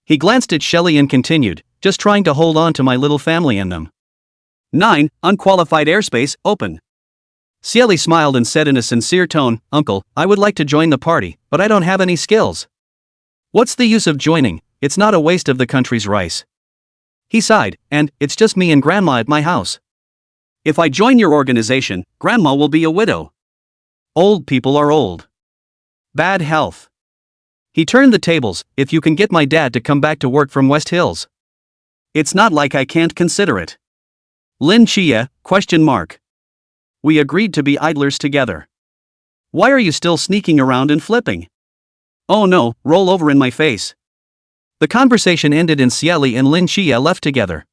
A: He glanced at Xie Li and continued, just trying to hold on to my little family and them. 9. Unqualified airspace, open. Xie Li smiled and said in a sincere tone, Uncle, I would like to join the party, but I don't have any skills. What's the use of joining? It's not a waste of the country's rice. He sighed, and, it's just me and Grandma at my house. If I join your organization, Grandma will be a widow. Old people are old. Bad health. He turned the tables. If you can get my dad to come back to work from West Hills. It's not like I can't consider it. Lin Qiye, ? We agreed to be idlers together. Why are you still sneaking around and flipping? Oh no, roll over in my face. The conversation ended and Xie Li and Lin Qiye left together.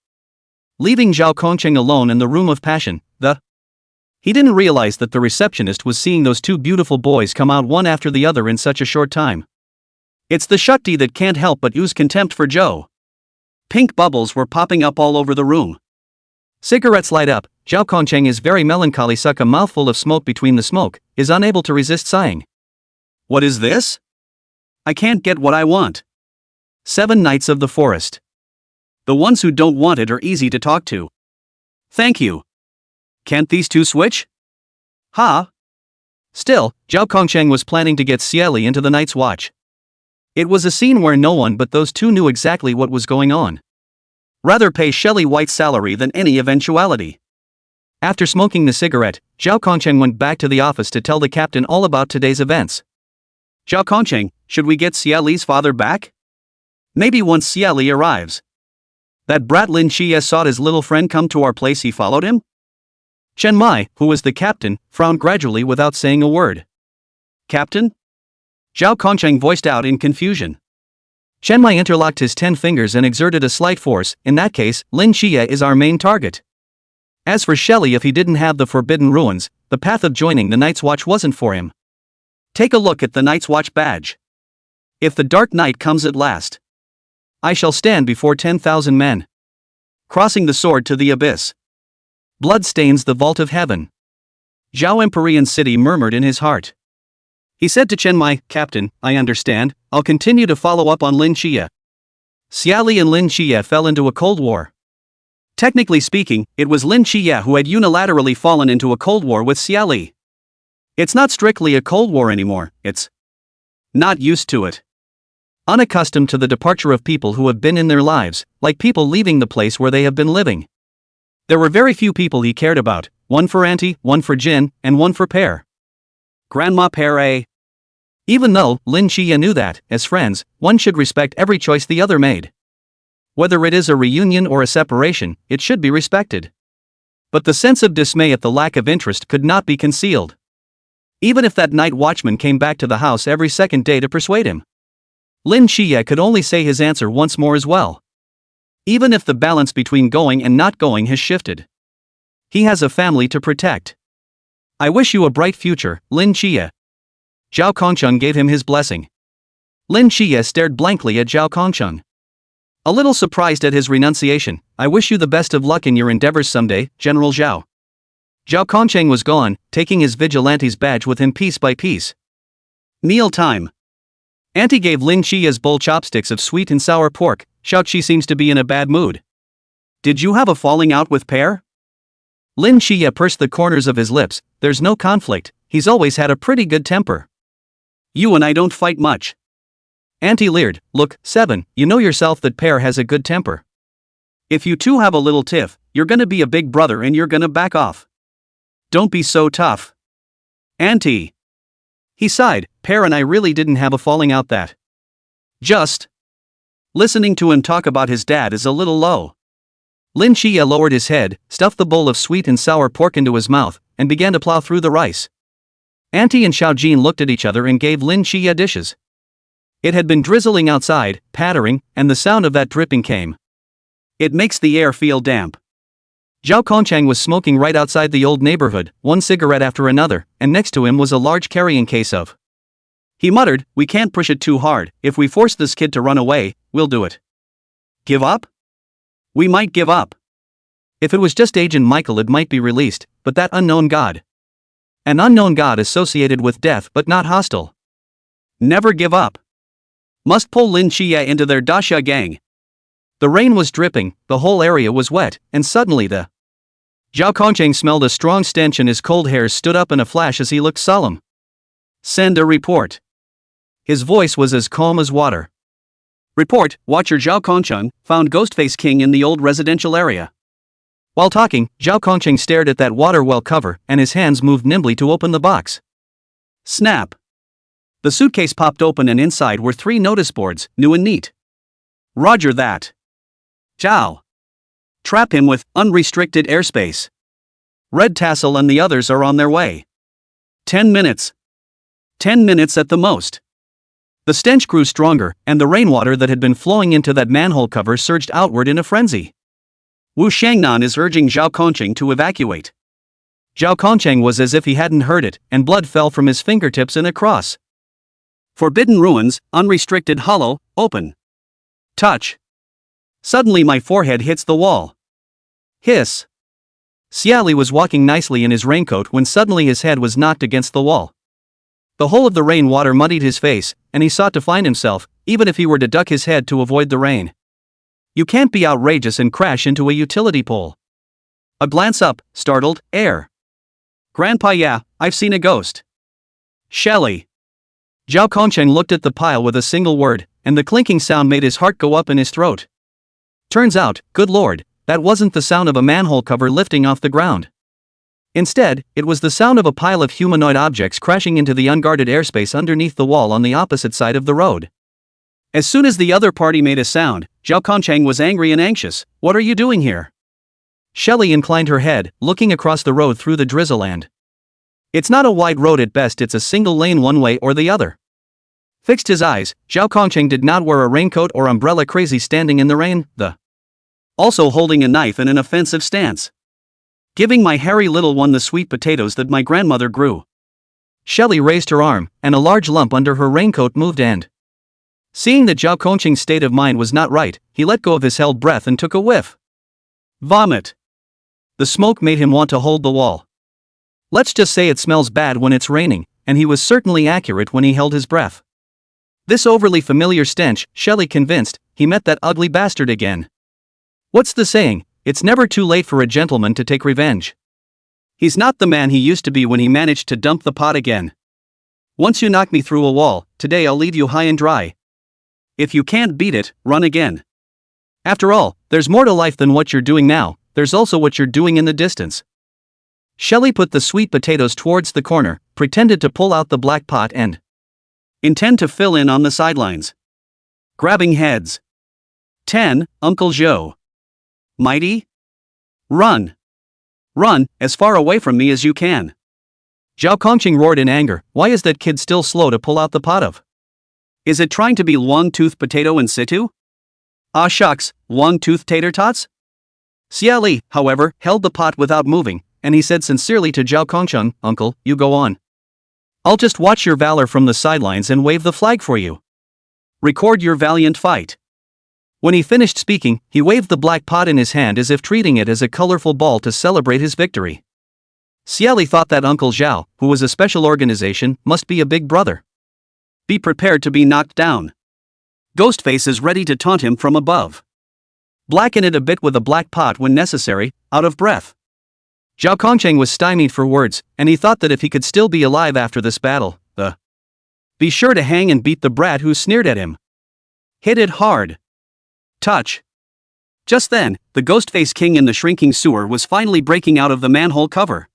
A: Leaving Zhao Kongqing alone in the room of passion, he didn't realize that the receptionist was seeing those two beautiful boys come out one after the other in such a short time. It's the Shakti that can't help but ooze contempt for Zhou. Pink bubbles were popping up all over the room. Cigarettes light up. Zhao Kongqing is very melancholy, suck a mouthful of smoke between the smoke, is unable to resist sighing. What is this? I can't get what I want. 7 Knights of the Forest. The ones who don't want it are easy to talk to. Thank you. Can't these two switch? Ha! Still, Zhao Kongqing was planning to get Xie Li into the Night's Watch. It was a scene where no one but those two knew exactly what was going on. Rather pay Xie Li White's salary than any eventuality. After smoking the cigarette, Zhao Kongqing went back to the office to tell the captain all about today's events. Zhao Kongqing, should we get Xie Li's father back? Maybe once Xie Li arrives. That brat Lin Qiye saw his little friend come to our place, he followed him? Chen Mai, who was the captain, frowned gradually without saying a word. Captain? Zhao Kongqing voiced out in confusion. Chen Mai interlocked his 10 fingers and exerted a slight force. In that case, Lin Qiye is our main target. As for Xie Li, if he didn't have the Forbidden Ruins, the path of joining the Night's Watch wasn't for him. Take a look at the Night's Watch badge. If the Dark Night comes at last, I shall stand before 10,000 men, crossing the sword to the abyss. Blood stains the vault of heaven. Zhao Empyrean City murmured in his heart. He said to Chen Mai, Captain, I understand, I'll continue to follow up on Lin Qiye. Xie Li and Lin Qiye fell into a cold war. Technically speaking, it was Lin Qiye who had unilaterally fallen into a cold war with Xie Li. It's not strictly a cold war anymore, it's not used to it. Unaccustomed to the departure of people who have been in their lives, like people leaving the place where they have been living. There were very few people he cared about, one for Auntie, one for Jin, and one for Pear. Grandma Pear, eh? Even though Lin Qiye knew that, as friends, one should respect every choice the other made. Whether it is a reunion or a separation, it should be respected. But the sense of dismay at the lack of interest could not be concealed. Even if that night watchman came back to the house every second day to persuade him, Lin Qiye could only say his answer once more as well. Even if the balance between going and not going has shifted, he has a family to protect. I wish you a bright future, Lin Qiye. Zhao Kongqing gave him his blessing. Lin Qiye stared blankly at Zhao Kongqing. A little surprised at his renunciation. I wish you the best of luck in your endeavors someday, General Zhao. Zhao Kongqing was gone, taking his vigilante's badge with him piece by piece. Meal time. Auntie gave Lin Qiye's bowl chopsticks of sweet and sour pork. Shout, she seems to be in a bad mood. Did you have a falling out with Pear? Lin Qiye pursed the corners of his lips. There's no conflict, he's always had a pretty good temper. You and I don't fight much. Auntie leered. Look, 7, you know yourself that Pear has a good temper. If you two have a little tiff, you're gonna be a big brother and you're gonna back off. Don't be so tough. Auntie. He sighed. Pear and I really didn't have a falling out that. Just. Listening to him talk about his dad is a little low. Lin Qiye lowered his head, stuffed the bowl of sweet and sour pork into his mouth, and began to plow through the rice. Auntie and Xiaojin looked at each other and gave Lin Qiye dishes. It had been drizzling outside, pattering, and the sound of that dripping came. It makes the air feel damp. Zhao Kongchang was smoking right outside the old neighborhood, one cigarette after another, and next to him was a large carrying case of. He muttered, "We can't push it too hard. If we force this kid to run away, we'll do it." Give up? We might give up. If it was just Agent Michael, it might be released, but that unknown god. An unknown god associated with death but not hostile. Never give up. Must pull Lin Qiye into their Daxia gang. The rain was dripping, the whole area was wet, and suddenly the Zhao Kongchang smelled a strong stench and his cold hairs stood up in a flash as he looked solemn. Send a report. His voice was as calm as water. Report, Watcher Zhao Kongchang found Ghostface King in the old residential area. While talking, Zhao Kongchang stared at that water well cover and his hands moved nimbly to open the box. Snap. The suitcase popped open and inside were 3 notice boards, new and neat. Roger that. Zhao. Trap him with unrestricted airspace. Red Tassel and the others are on their way. 10 minutes. 10 minutes at the most. The stench grew stronger, and the rainwater that had been flowing into that manhole cover surged outward in a frenzy. Wu Shangnan is urging Zhao Kongchang to evacuate. Zhao Kongchang was as if he hadn't heard it, and blood fell from his fingertips in a cross. Forbidden ruins, unrestricted hollow, open. Touch. Suddenly my forehead hits the wall. Hiss. Xie Li was walking nicely in his raincoat when suddenly his head was knocked against the wall. The whole of the rain water muddied his face, and he sought to find himself, even if he were to duck his head to avoid the rain. You can't be outrageous and crash into a utility pole. A glance up, startled, air. Grandpa, yeah, I've seen a ghost. Shelly. Zhao Kongchang looked at the pile with a single word, and the clinking sound made his heart go up in his throat. Turns out, good lord, that wasn't the sound of a manhole cover lifting off the ground. Instead, it was the sound of a pile of humanoid objects crashing into the unguarded airspace underneath the wall on the opposite side of the road. As soon as the other party made a sound, Zhao Kongchang was angry and anxious. What are you doing here? Shelly inclined her head, looking across the road through the drizzleland. It's not a wide road at best, it's a single lane one way or the other. Fixed his eyes, Zhao Kongchang did not wear a raincoat or umbrella. Crazy standing in the rain, also holding a knife in an offensive stance. Giving my hairy little one the sweet potatoes that my grandmother grew. Shelly raised her arm, and a large lump under her raincoat moved and. Seeing that Zhao Kongchang's state of mind was not right, he let go of his held breath and took a whiff. Vomit. The smoke made him want to hold the wall. Let's just say it smells bad when it's raining, and he was certainly accurate when he held his breath. This overly familiar stench, Shelly convinced, he met that ugly bastard again. What's the saying? It's never too late for a gentleman to take revenge. He's not the man he used to be when he managed to dump the pot again. Once you knock me through a wall, today I'll leave you high and dry. If you can't beat it, run again. After all, there's more to life than what you're doing now, there's also what you're doing in the distance. Shelly put the sweet potatoes towards the corner, pretended to pull out the black pot and intend to fill in on the sidelines. Grabbing heads. 10, Uncle Joe. Mighty? Run. Run, as far away from me as you can. Zhao Kongchang roared in anger. Why is that kid still slow to pull out the pot of? Is it trying to be long-toothed potato in situ? Ah shucks, long-toothed tater tots? Xie Li, however, held the pot without moving, and he said sincerely to Zhao Kongchang, Uncle, you go on. I'll just watch your valor from the sidelines and wave the flag for you. Record your valiant fight. When he finished speaking, he waved the black pot in his hand as if treating it as a colorful ball to celebrate his victory. Xie Li thought that Uncle Zhao, who was a special organization, must be a big brother. Be prepared to be knocked down. Ghostface is ready to taunt him from above. Blacken it a bit with a black pot when necessary, out of breath. Zhao Kongchang was stymied for words, and he thought that if he could still be alive after this battle, be sure to hang and beat the brat who sneered at him. Hit it hard. Touch. Just then, the Ghostface King in the shrinking sewer was finally breaking out of the manhole cover.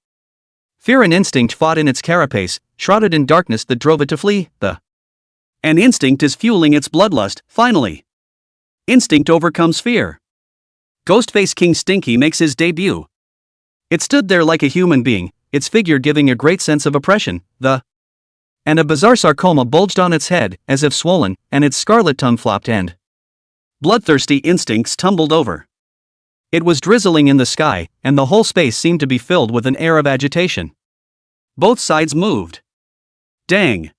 A: Fear and instinct fought in its carapace, shrouded in darkness that drove it to flee. And instinct is fueling its bloodlust, finally. Instinct overcomes fear. Ghostface King Stinky makes his debut. It stood there like a human being, its figure giving a great sense of oppression. And a bizarre sarcoma bulged on its head, as if swollen, and its scarlet tongue flopped and bloodthirsty instincts tumbled over. It was drizzling in the sky, and the whole space seemed to be filled with an air of agitation. Both sides moved. Dang!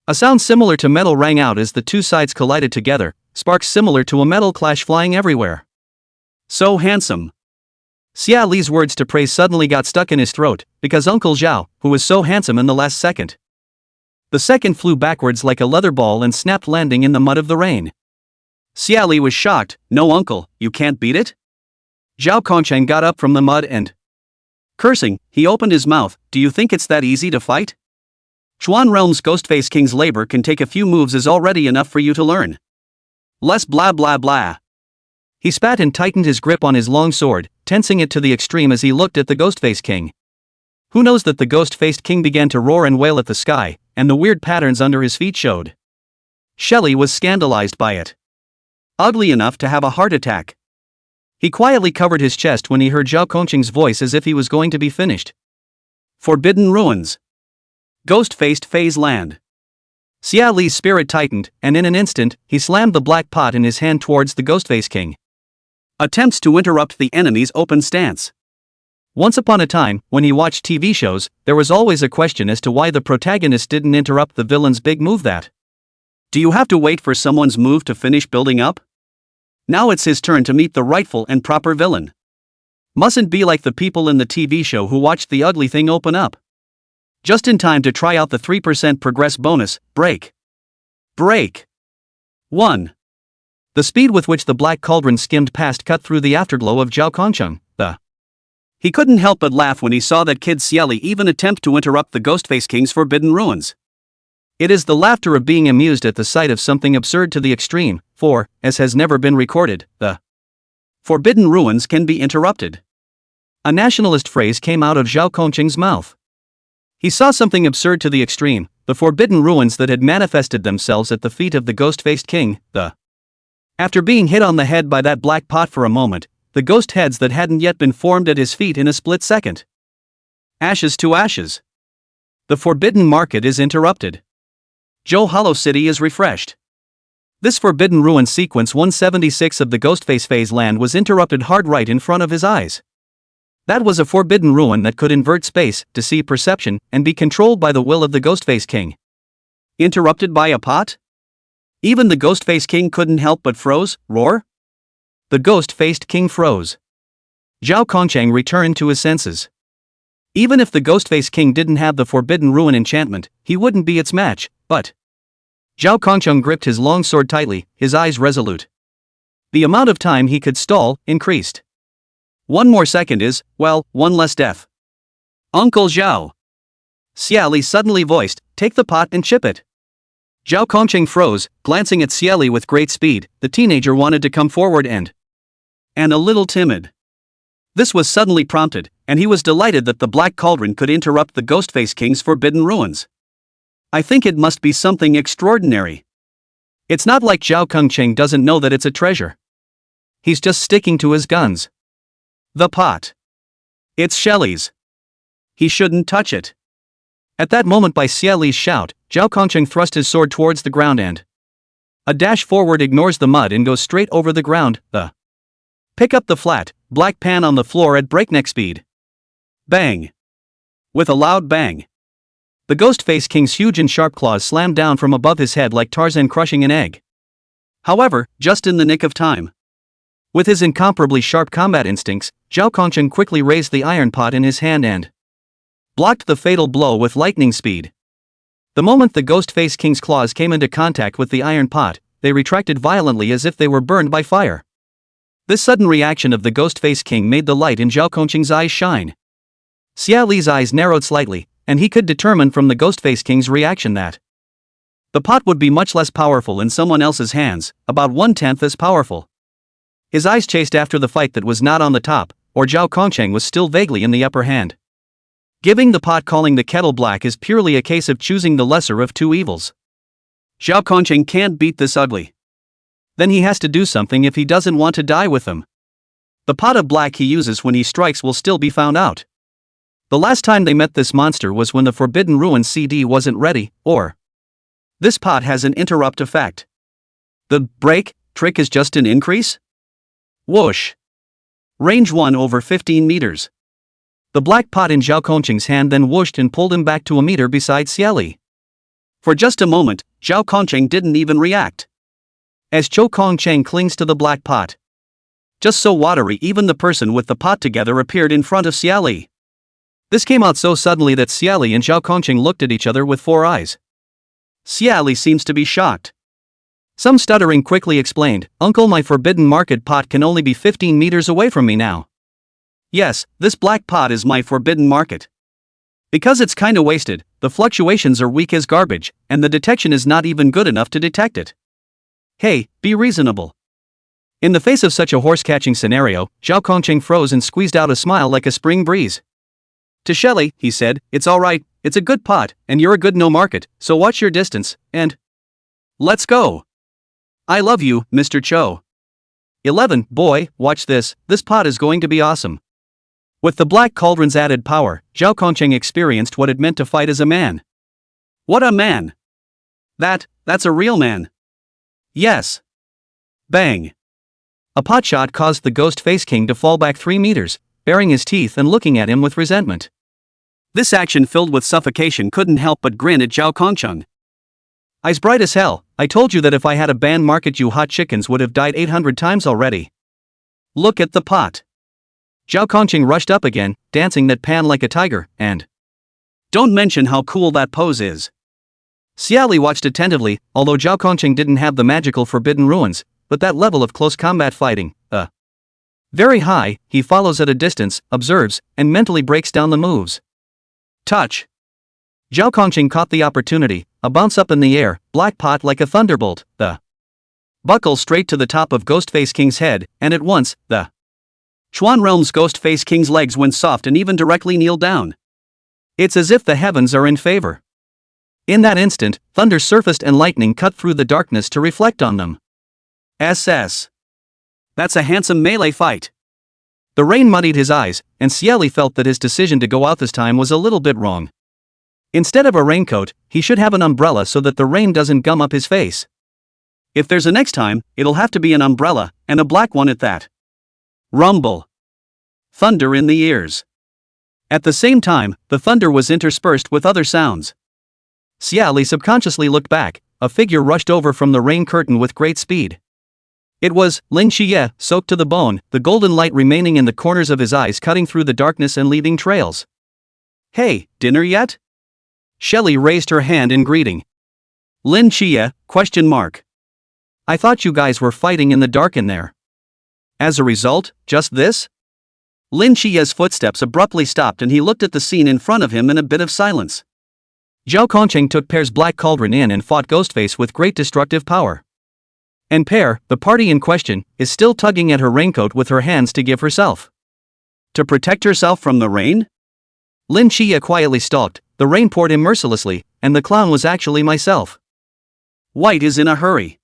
A: A sound similar to metal rang out as the two sides collided together, sparks similar to a metal clash flying everywhere. So handsome. Xie Li's words to praise suddenly got stuck in his throat, because Uncle Zhao, who was so handsome in the last second. The second flew backwards like a leather ball and snapped, landing in the mud of the rain. Xie Li was shocked. No, uncle, you can't beat it? Zhao Kongcheng got up from the mud and, cursing, he opened his mouth. Do you think it's that easy to fight? Chuan Realm's Ghostface King's labor can take a few moves is already enough for you to learn. Less blah blah blah. He spat and tightened his grip on his long sword, tensing it to the extreme as he looked at the Ghostface King. Who knows that the ghost-faced king began to roar and wail at the sky, and the weird patterns under his feet showed. Shelley was scandalized by it. Ugly enough to have a heart attack. He quietly covered his chest when he heard Zhao Kongqing's voice as if he was going to be finished. Forbidden Ruins. Ghost-faced Phase Land. Xie Li's spirit tightened, and in an instant, he slammed the black pot in his hand towards the Ghostface King. Attempts to interrupt the enemy's open stance. Once upon a time, when he watched TV shows, there was always a question as to why the protagonist didn't interrupt the villain's big move. Do you have to wait for someone's move to finish building up? Now it's his turn to meet the rightful and proper villain. Mustn't be like the people in the TV show who watched the ugly thing open up. Just in time to try out the 3% progress bonus. Break. 1. The speed with which the black cauldron skimmed past cut through the afterglow of Zhao Kongcheng. He couldn't help but laugh when he saw that kid Xie Li even attempt to interrupt the Ghostface King's forbidden ruins. It is the laughter of being amused at the sight of something absurd to the extreme, for, as has never been recorded, the forbidden ruins can be interrupted. A nationalist phrase came out of Zhao Kongqing's mouth. He saw something absurd to the extreme, the forbidden ruins that had manifested themselves at the feet of the ghost-faced king. After being hit on the head by that black pot for a moment, the ghost heads that hadn't yet been formed at his feet in a split second. Ashes to ashes. The forbidden market is interrupted. Zhou Hollow City is refreshed. This forbidden ruin sequence 176 of the Ghostface Phase Land was interrupted hard right in front of his eyes. That was a forbidden ruin that could invert space, deceive perception, and be controlled by the will of the Ghostface King. Interrupted by a pot? Even the Ghostface King couldn't help but roar? The ghost-faced king froze. Zhao Kongcheng returned to his senses. Even if the Ghostface King didn't have the forbidden ruin enchantment, he wouldn't be its match, but Zhao Kongcheng gripped his long sword tightly, his eyes resolute. The amount of time he could stall increased. One more second is, well, one less death. Uncle Zhao. Xie Li suddenly voiced, take the pot and chip it. Zhao Kongcheng froze, glancing at Xie Li with great speed. The teenager wanted to come forward and a little timid. This was suddenly prompted, and he was delighted that the Black Cauldron could interrupt the Ghostface King's forbidden ruins. I think it must be something extraordinary. It's not like Zhao Kongcheng doesn't know that it's a treasure. He's just sticking to his guns. The pot. It's Shelley's. He shouldn't touch it. At that moment, by Xie Li's shout, Zhao Kongcheng thrust his sword towards the ground and a dash forward ignores the mud and goes straight over the ground. Pick up the flat, black pan on the floor at breakneck speed. Bang! With a loud bang, the Ghostface King's huge and sharp claws slammed down from above his head like Tarzan crushing an egg. However, just in the nick of time. With his incomparably sharp combat instincts, Zhao Kongcheng quickly raised the iron pot in his hand and blocked the fatal blow with lightning speed. The moment the Ghostface King's claws came into contact with the iron pot, they retracted violently as if they were burned by fire. This sudden reaction of the Ghostface King made the light in Zhao Kongcheng's eyes shine. Xie Li's eyes narrowed slightly, and he could determine from the Ghostface King's reaction that the pot would be much less powerful in someone else's hands, about 1/10 as powerful. His eyes chased after the fight that was not on the top, or Zhao Kongcheng was still vaguely in the upper hand. Giving the pot calling the kettle black is purely a case of choosing the lesser of two evils. Zhao Kongcheng can't beat this ugly. Then he has to do something if he doesn't want to die with them. The pot of black he uses when he strikes will still be found out. The last time they met this monster was when the Forbidden Ruin CD wasn't ready, or this pot has an interrupt effect. The break trick is just an increase? Whoosh. Range 1 over 15 meters. The black pot in Zhao Kongcheng's hand then whooshed and pulled him back to a meter beside Xie Li. For just a moment, Zhao Kongcheng didn't even react. As Zhao Kongcheng clings to the black pot. Just so watery, even the person with the pot together appeared in front of Xie Li. This came out so suddenly that Xie Li and Zhao Kongcheng looked at each other with 4 eyes. Xie Li seems to be shocked. Some stuttering quickly explained, "Uncle, my forbidden market pot can only be 15 meters away from me now." Yes, this black pot is my forbidden market. Because it's kinda wasted, the fluctuations are weak as garbage, and the detection is not even good enough to detect it. Hey, be reasonable. In the face of such a horse-catching scenario, Zhao Kongcheng froze and squeezed out a smile like a spring breeze. To Xie Li, he said, "It's alright, it's a good pot, and you're a good no market, so watch your distance, and let's go. I love you, Mr. Cho." 11. Boy, watch this pot is going to be awesome. With the Black Cauldron's added power, Zhao Kongcheng experienced what it meant to fight as a man. What a man! That's a real man. Yes. Bang. A pot shot caused the Ghost Face King to fall back 3 meters, baring his teeth and looking at him with resentment. This action filled with suffocation couldn't help but grin at Zhao Kongcheng. Eyes bright as hell, I told you that if I had a banned market you hot chickens would have died 800 times already. Look at the pot. Zhao Kongcheng rushed up again, dancing that pan like a tiger, and don't mention how cool that pose is. Xie Li watched attentively, although Zhao Kongcheng didn't have the magical Forbidden Ruins, but that level of close combat fighting, very high, he follows at a distance, observes, and mentally breaks down the moves. Touch. Zhao Kongcheng caught the opportunity, a bounce up in the air, black pot like a thunderbolt, the buckle straight to the top of Ghostface King's head, and at once, the Chuan Realm's Ghostface King's legs went soft and even directly kneeled down. It's as if the heavens are in favor. In that instant, thunder surfaced and lightning cut through the darkness to reflect on them. SS. That's a handsome melee fight. The rain muddied his eyes, and Xie Li felt that his decision to go out this time was a little bit wrong. Instead of a raincoat, he should have an umbrella so that the rain doesn't gum up his face. If there's a next time, it'll have to be an umbrella, and a black one at that. Rumble. Thunder in the ears. At the same time, the thunder was interspersed with other sounds. Xie Li subconsciously looked back, a figure rushed over from the rain curtain with great speed. It was Lin Qiye, soaked to the bone, the golden light remaining in the corners of his eyes cutting through the darkness and leaving trails. "Hey, dinner yet?" Xie Li raised her hand in greeting. Lin Qiye, ? I thought you guys were fighting in the dark in there. As a result, just this? Lin Qiye's footsteps abruptly stopped and he looked at the scene in front of him in a bit of silence. Zhao Kongcheng took Pear's Black Cauldron in and fought Ghostface with great destructive power. And Pear, the party in question, is still tugging at her raincoat with her hands to give herself. To protect herself from the rain? Lin Qiye quietly stalked, the rain poured him mercilessly, and the clown was actually myself. White is in a hurry.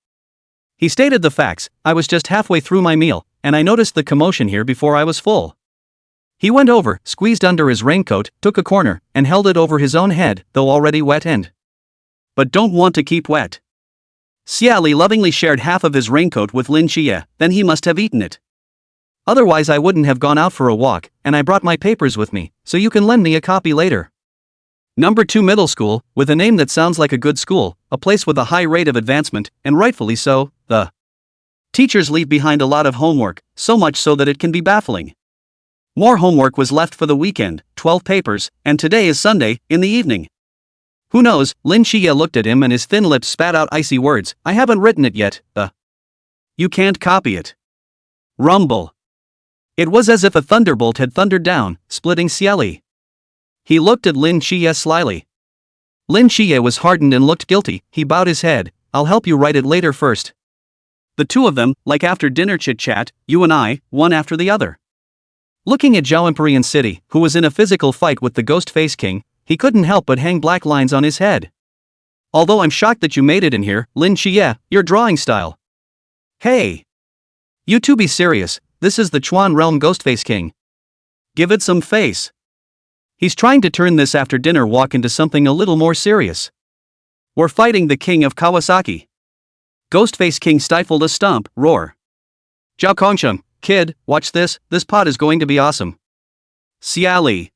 A: He stated the facts, I was just halfway through my meal, and I noticed the commotion here before I was full. He went over, squeezed under his raincoat, took a corner, and held it over his own head, though already wet and but don't want to keep wet. Xie Li lovingly shared half of his raincoat with Lin Qiye, then he must have eaten it. Otherwise I wouldn't have gone out for a walk, and I brought my papers with me, so you can lend me a copy later. Number 2 Middle School, with a name that sounds like a good school, a place with a high rate of advancement, and rightfully so, the teachers leave behind a lot of homework, so much so that it can be baffling. More homework was left for the weekend, 12 papers, and today is Sunday, in the evening. Who knows, Lin Qiye looked at him and his thin lips spat out icy words, I haven't written it yet, you can't copy it. Rumble. It was as if a thunderbolt had thundered down, splitting Xie Li. He looked at Lin Qiye slyly. Lin Qiye was hardened and looked guilty, he bowed his head, I'll help you write it later first. The two of them, like after dinner chit-chat, you and I, one after the other. Looking at Zhao Empyrean City, who was in a physical fight with the Ghost Face King, he couldn't help but hang black lines on his head. Although I'm shocked that you made it in here, Lin Qiye, your drawing style. Hey! You two be serious, this is the Chuan Realm Ghostface King. Give it some face. He's trying to turn this after dinner walk into something a little more serious. We're fighting the king of Kawasaki. Ghostface King stifled a stomp, roar. Zhao Kongsheng, kid, watch this pot is going to be awesome. Xie Li.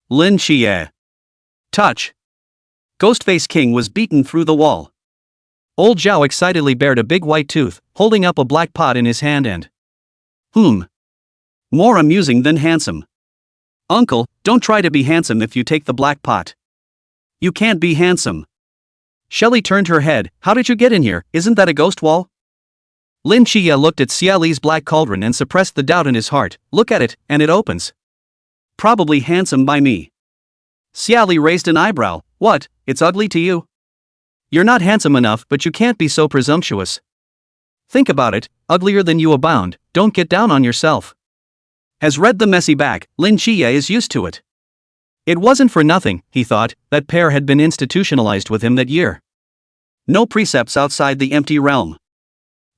A: Lin Qiye. Touch. Ghostface King was beaten through the wall. Old Zhao excitedly bared a big white tooth, holding up a black pot in his hand and... More amusing than handsome. Uncle, don't try to be handsome if you take the black pot. You can't be handsome. Shelley turned her head. How did you get in here? Isn't that a ghost wall? Lin Qiye looked at Xie Li's black cauldron and suppressed the doubt in his heart. Look at it, and it opens. Probably handsome by me. Xie Li raised an eyebrow. What, it's ugly to you? You're not handsome enough, but you can't be so presumptuous. Think about it, uglier than you abound, don't get down on yourself. Has read the messy back, Lin Qiye is used to it. It wasn't for nothing, he thought, that Pear had been institutionalized with him that year. No precepts outside the empty realm.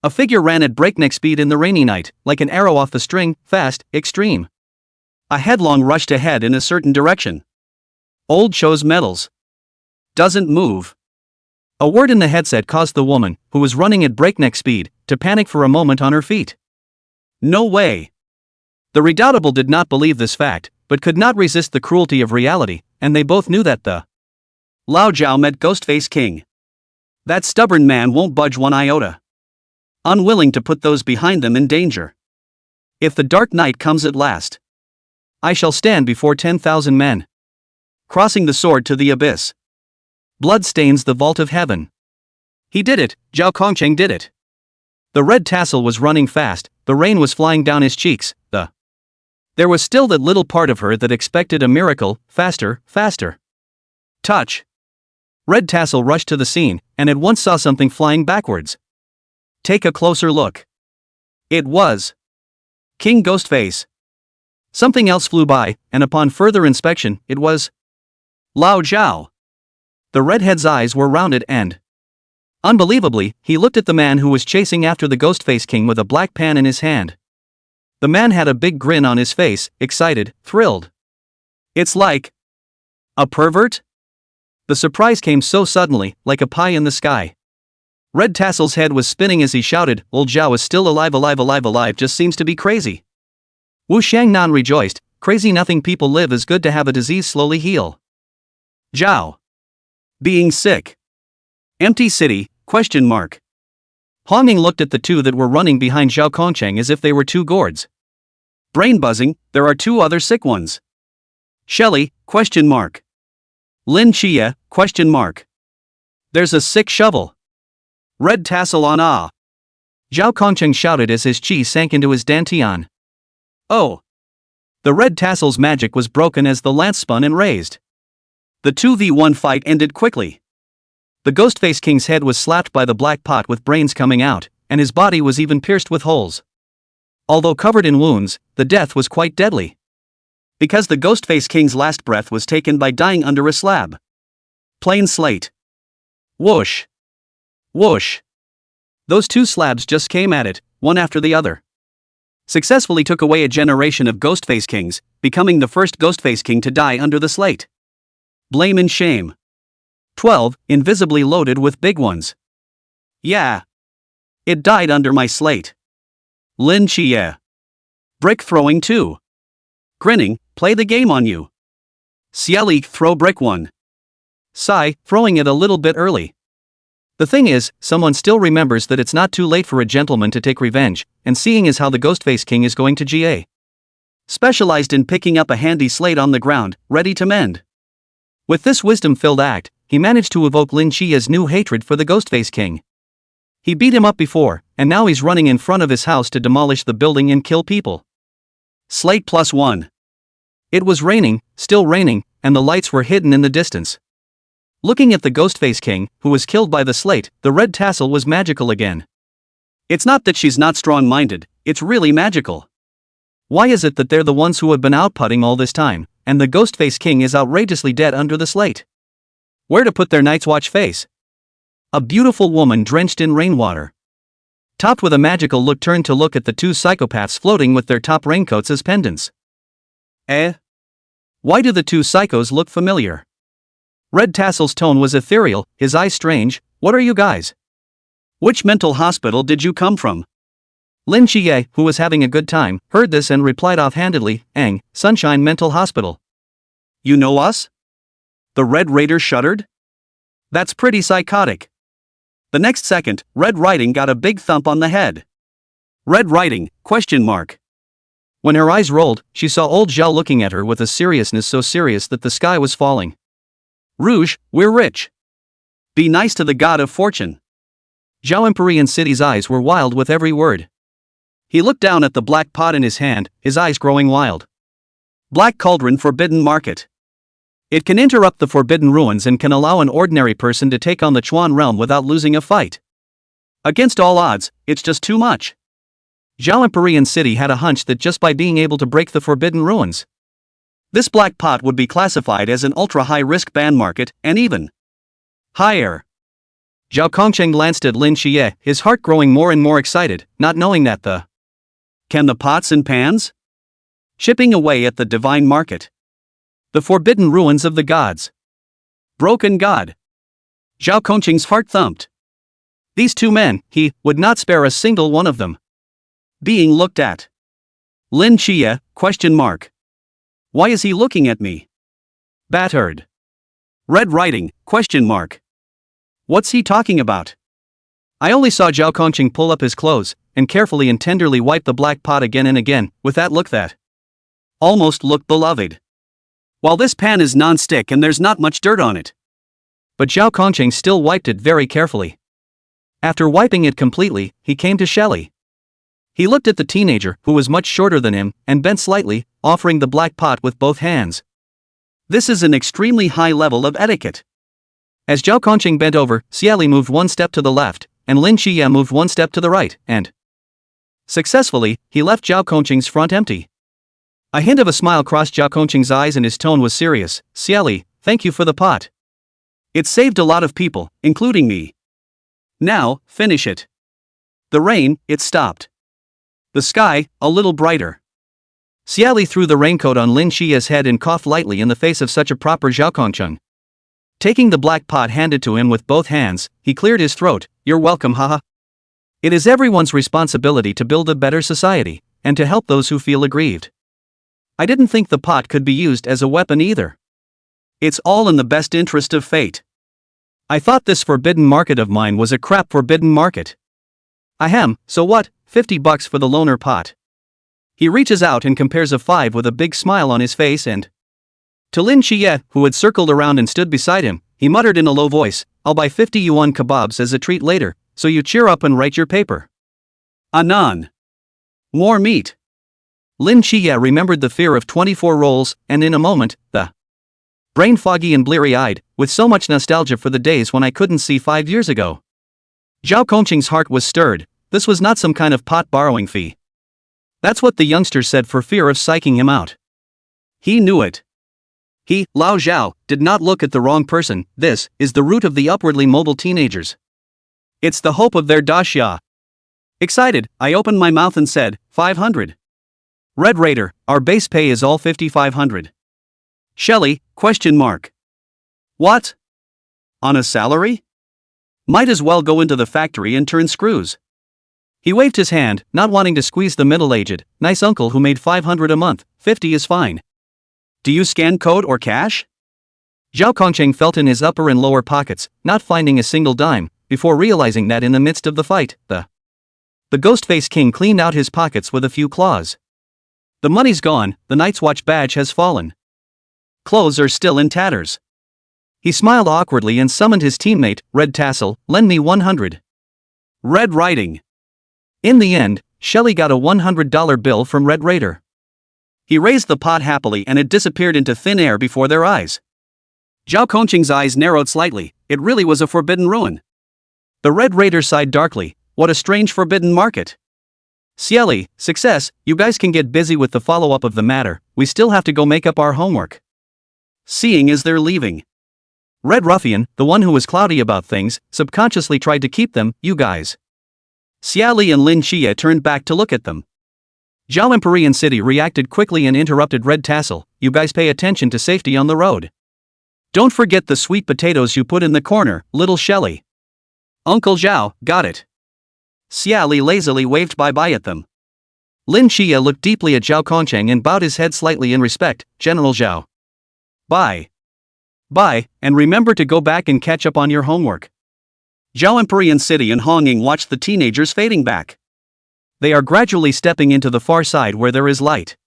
A: A figure ran at breakneck speed in the rainy night, like an arrow off the string, fast, extreme. A headlong rushed ahead in a certain direction. Old chose metals. Doesn't move. A word in the headset caused the woman, who was running at breakneck speed, to panic for a moment on her feet. No way. The redoubtable did not believe this fact, but could not resist the cruelty of reality, and they both knew that the Lao Zhao met Ghostface King. That stubborn man won't budge one iota. Unwilling to put those behind them in danger. If the dark night comes at last, I shall stand before 10,000 men. Crossing the sword to the abyss. Blood stains the vault of heaven. He did it, Zhao Kongsheng did it. The red tassel was running fast, the rain was flying down his cheeks, There was still that little part of her that expected a miracle, faster, faster. Touch. Red tassel rushed to the scene, and at once saw something flying backwards. Take a closer look. It was King Ghostface. Something else flew by, and upon further inspection, it was Lao Zhao. The redhead's eyes were rounded and, unbelievably, he looked at the man who was chasing after the Ghostface King with a black pan in his hand. The man had a big grin on his face, excited, thrilled. It's like a pervert? The surprise came so suddenly, like a pie in the sky. Red Tassel's head was spinning as he shouted, Old Zhao is still alive, just seems to be crazy. Wu Shangnan rejoiced, crazy nothing, people live is good to have a disease slowly heal. Zhao. Being sick. Empty city, ? Hongning looked at the two that were running behind Zhao Kongsheng as if they were two gourds. Brain buzzing, there are two other sick ones. Shelley, ? Lin Qiye, ? There's a sick shovel. Red tassel on ah. Zhao Kongsheng shouted as his chi sank into his dantian. Oh. The red tassel's magic was broken as the lance spun and raised. The 2v1 fight ended quickly. The Ghostface King's head was slapped by the black pot with brains coming out, and his body was even pierced with holes. Although covered in wounds, the death was quite deadly. Because the Ghostface King's last breath was taken by dying under a slab. Plain slate. Whoosh. Whoosh. Those two slabs just came at it, one after the other. Successfully took away a generation of Ghostface Kings, becoming the first Ghostface King to die under the slate. Blame and shame. 12, invisibly loaded with big ones. Yeah. It died under my slate. Lin Qiye. Brick throwing 2. Grinning, play the game on you. Xie Li, throw brick 1. Sigh, throwing it a little bit early. The thing is, someone still remembers that it's not too late for a gentleman to take revenge, and seeing as how the Ghostface King is going to GA. Specialized in picking up a handy slate on the ground, ready to mend. With this wisdom-filled act, he managed to evoke Lin Qiye's new hatred for the Ghostface King. He beat him up before, and now he's running in front of his house to demolish the building and kill people. Slate +1. It was raining, still raining, and the lights were hidden in the distance. Looking at the Ghostface King, who was killed by the slate, the red tassel was magical again. It's not that she's not strong-minded, it's really magical. Why is it that they're the ones who have been outputting all this time, and the Ghostface King is outrageously dead under the slate? Where to put their Night's Watch face? A beautiful woman drenched in rainwater, topped with a magical look, turned to look at the two psychopaths floating with their top raincoats as pendants. Why do the two psychos look familiar? Red Tassel's tone was ethereal, his eyes strange. What are you guys? Which mental hospital did you come from? Lin Qiye, who was having a good time, heard this and replied offhandedly, Aang, Sunshine Mental Hospital. You know us? The Red Raider shuddered. That's pretty psychotic. The next second, Red Riding got a big thump on the head. Red Riding, ? When her eyes rolled, she saw old Zhao looking at her with a seriousness so serious that the sky was falling. Rouge, we're rich. Be nice to the god of fortune. Zhao Emporian City's eyes were wild with every word. He looked down at the black pot in his hand, his eyes growing wild. Black Cauldron Forbidden Market. It can interrupt the Forbidden Ruins and can allow an ordinary person to take on the Chuan realm without losing a fight. Against all odds, it's just too much. Zhao Emporian City had a hunch that just by being able to break the Forbidden Ruins, this black pot would be classified as an ultra-high-risk ban market, and even higher. Zhao Kongcheng glanced at Lin Qiye, his heart growing more and more excited, not knowing that can the pots and pans? Chipping away at the divine market. The Forbidden Ruins of the Gods. Broken God. Zhao Kongcheng's heart thumped. These two men, he would not spare a single one of them. Being looked at. Lin Qiye, ? Why is he looking at me? Battered. Red Riding, ? What's he talking about? I only saw Zhao Kongcheng pull up his clothes, and carefully and tenderly wipe the black pot again and again, with that look that almost looked beloved. While this pan is non-stick and there's not much dirt on it. But Zhao Kongcheng still wiped it very carefully. After wiping it completely, he came to Xie Li. He looked at the teenager, who was much shorter than him, and bent slightly, offering the black pot with both hands. This is an extremely high level of etiquette. As Zhao Kongcheng bent over, Xie Li moved one step to the left, and Lin Qiye moved one step to the right, and successfully, he left Zhao Kongcheng's front empty. A hint of a smile crossed Zhao Kongcheng's eyes and his tone was serious. Xie Li, thank you for the pot. It saved a lot of people, including me. Now, finish it. The rain, it stopped. The sky, a little brighter. Xie Li threw the raincoat on Lin Qiye's head and coughed lightly in the face of such a proper Zhao Kongcheng. Taking the black pot handed to him with both hands, he cleared his throat. You're welcome, haha. It is everyone's responsibility to build a better society, and to help those who feel aggrieved. I didn't think the pot could be used as a weapon either. It's all in the best interest of fate. I thought this forbidden market of mine was a crap forbidden market. Ahem, so what, $50 for the loner pot. He reaches out and compares a 5 with a big smile on his face and to Lin Qiye, who had circled around and stood beside him, he muttered in a low voice, I'll buy 50 yuan kebabs as a treat later, so you cheer up and write your paper. Anan. More meat. Lin Qiye remembered the fear of 24 rolls, and in a moment, the brain foggy and bleary-eyed, with so much nostalgia for the days when I couldn't see 5 years ago. Zhao Kongcheng's heart was stirred. This was not some kind of pot borrowing fee. That's what the youngster said for fear of psyching him out. He knew it. He, Lao Zhao, did not look at the wrong person. This is the root of the upwardly mobile teenagers. It's the hope of their Daxia. Excited, I opened my mouth and said, 500. Red Raider, our base pay is all 5,500. Xie Li, ? What? On a salary? Might as well go into the factory and turn screws. He waved his hand, not wanting to squeeze the middle-aged, nice uncle who made 500 a month. 50 is fine. Do you scan code or cash? Zhao Kongcheng felt in his upper and lower pockets, not finding a single dime, before realizing that in the midst of the fight, the Ghostface King cleaned out his pockets with a few claws. The money's gone, the Night's Watch badge has fallen. Clothes are still in tatters. He smiled awkwardly and summoned his teammate, Red Tassel, lend me 100. Red Riding. In the end, Xie Li got a $100 bill from Red Raider. He raised the pot happily and it disappeared into thin air before their eyes. Zhao Kongcheng's eyes narrowed slightly. It really was a forbidden ruin. The Red Raider sighed darkly. What a strange forbidden market. Xie Li, success, you guys can get busy with the follow-up of the matter, we still have to go make up our homework. Seeing as they're leaving. Red Ruffian, the one who was cloudy about things, subconsciously tried to keep them, you guys. Xie Li and Lin Qiye turned back to look at them. Zhao Empyrean City reacted quickly and interrupted Red Tassel, you guys pay attention to safety on the road. Don't forget the sweet potatoes you put in the corner, little Shelly. Uncle Zhao, got it. Xie Li lazily waved bye-bye at them. Lin Qiye looked deeply at Zhao Kongcheng and bowed his head slightly in respect, General Zhao. Bye. Bye, and remember to go back and catch up on your homework. Zhao Empyrean City and Honging watched the teenagers fading back. They are gradually stepping into the far side where there is light.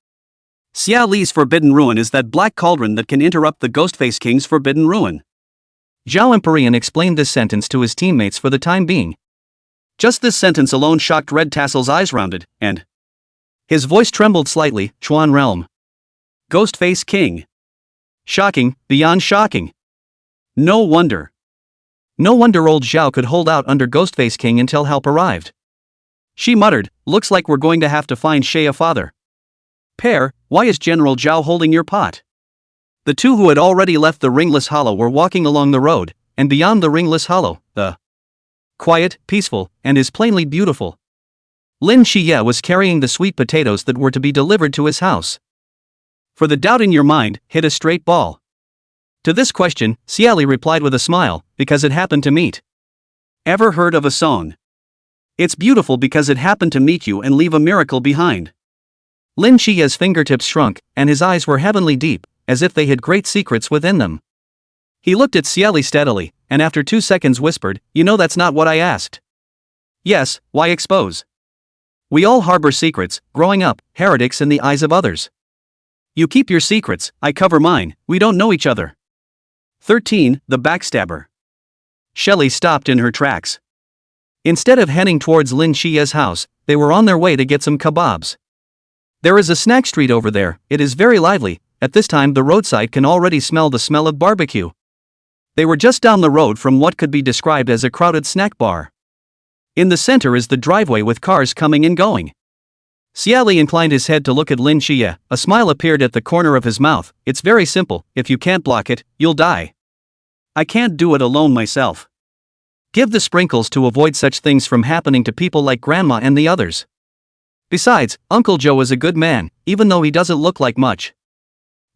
A: Xie Li's Forbidden Ruin is that black cauldron that can interrupt the Ghostface King's Forbidden Ruin. Zhao Empyrean explained this sentence to his teammates for the time being. Just this sentence alone shocked Red Tassel's eyes rounded, and his voice trembled slightly, Chuan Realm. Ghostface King. Shocking, beyond shocking. No wonder. No wonder old Zhao could hold out under Ghostface King until help arrived. She muttered, looks like we're going to have to find Xie a father. Pear, why is General Zhao holding your pot? The two who had already left the Ringless Hollow were walking along the road, and beyond the Ringless Hollow, the quiet, peaceful, and is plainly beautiful. Lin Qiye was carrying the sweet potatoes that were to be delivered to his house. For the doubt in your mind, hit a straight ball. To this question, Xie Li replied with a smile, because it happened to meet. Ever heard of a song? It's beautiful because it happened to meet you and leave a miracle behind. Lin Qiye's fingertips shrunk, and his eyes were heavenly deep, as if they had great secrets within them. He looked at Xie Li steadily, and after 2 seconds whispered, you know that's not what I asked. Yes, why expose? We all harbor secrets, growing up, heretics in the eyes of others. You keep your secrets, I cover mine, we don't know each other. 13. The Backstabber. Shelley stopped in her tracks. Instead of heading towards Lin Qiye's house, they were on their way to get some kebabs. There is a snack street over there, it is very lively, at this time the roadside can already smell the smell of barbecue. They were just down the road from what could be described as a crowded snack bar. In the center is the driveway with cars coming and going. Xie Li inclined his head to look at Lin Qiye, a smile appeared at the corner of his mouth, it's very simple, if you can't block it, you'll die. I can't do it alone myself. Give the sprinkles to avoid such things from happening to people like Grandma and the others. Besides, Uncle Joe is a good man, even though he doesn't look like much.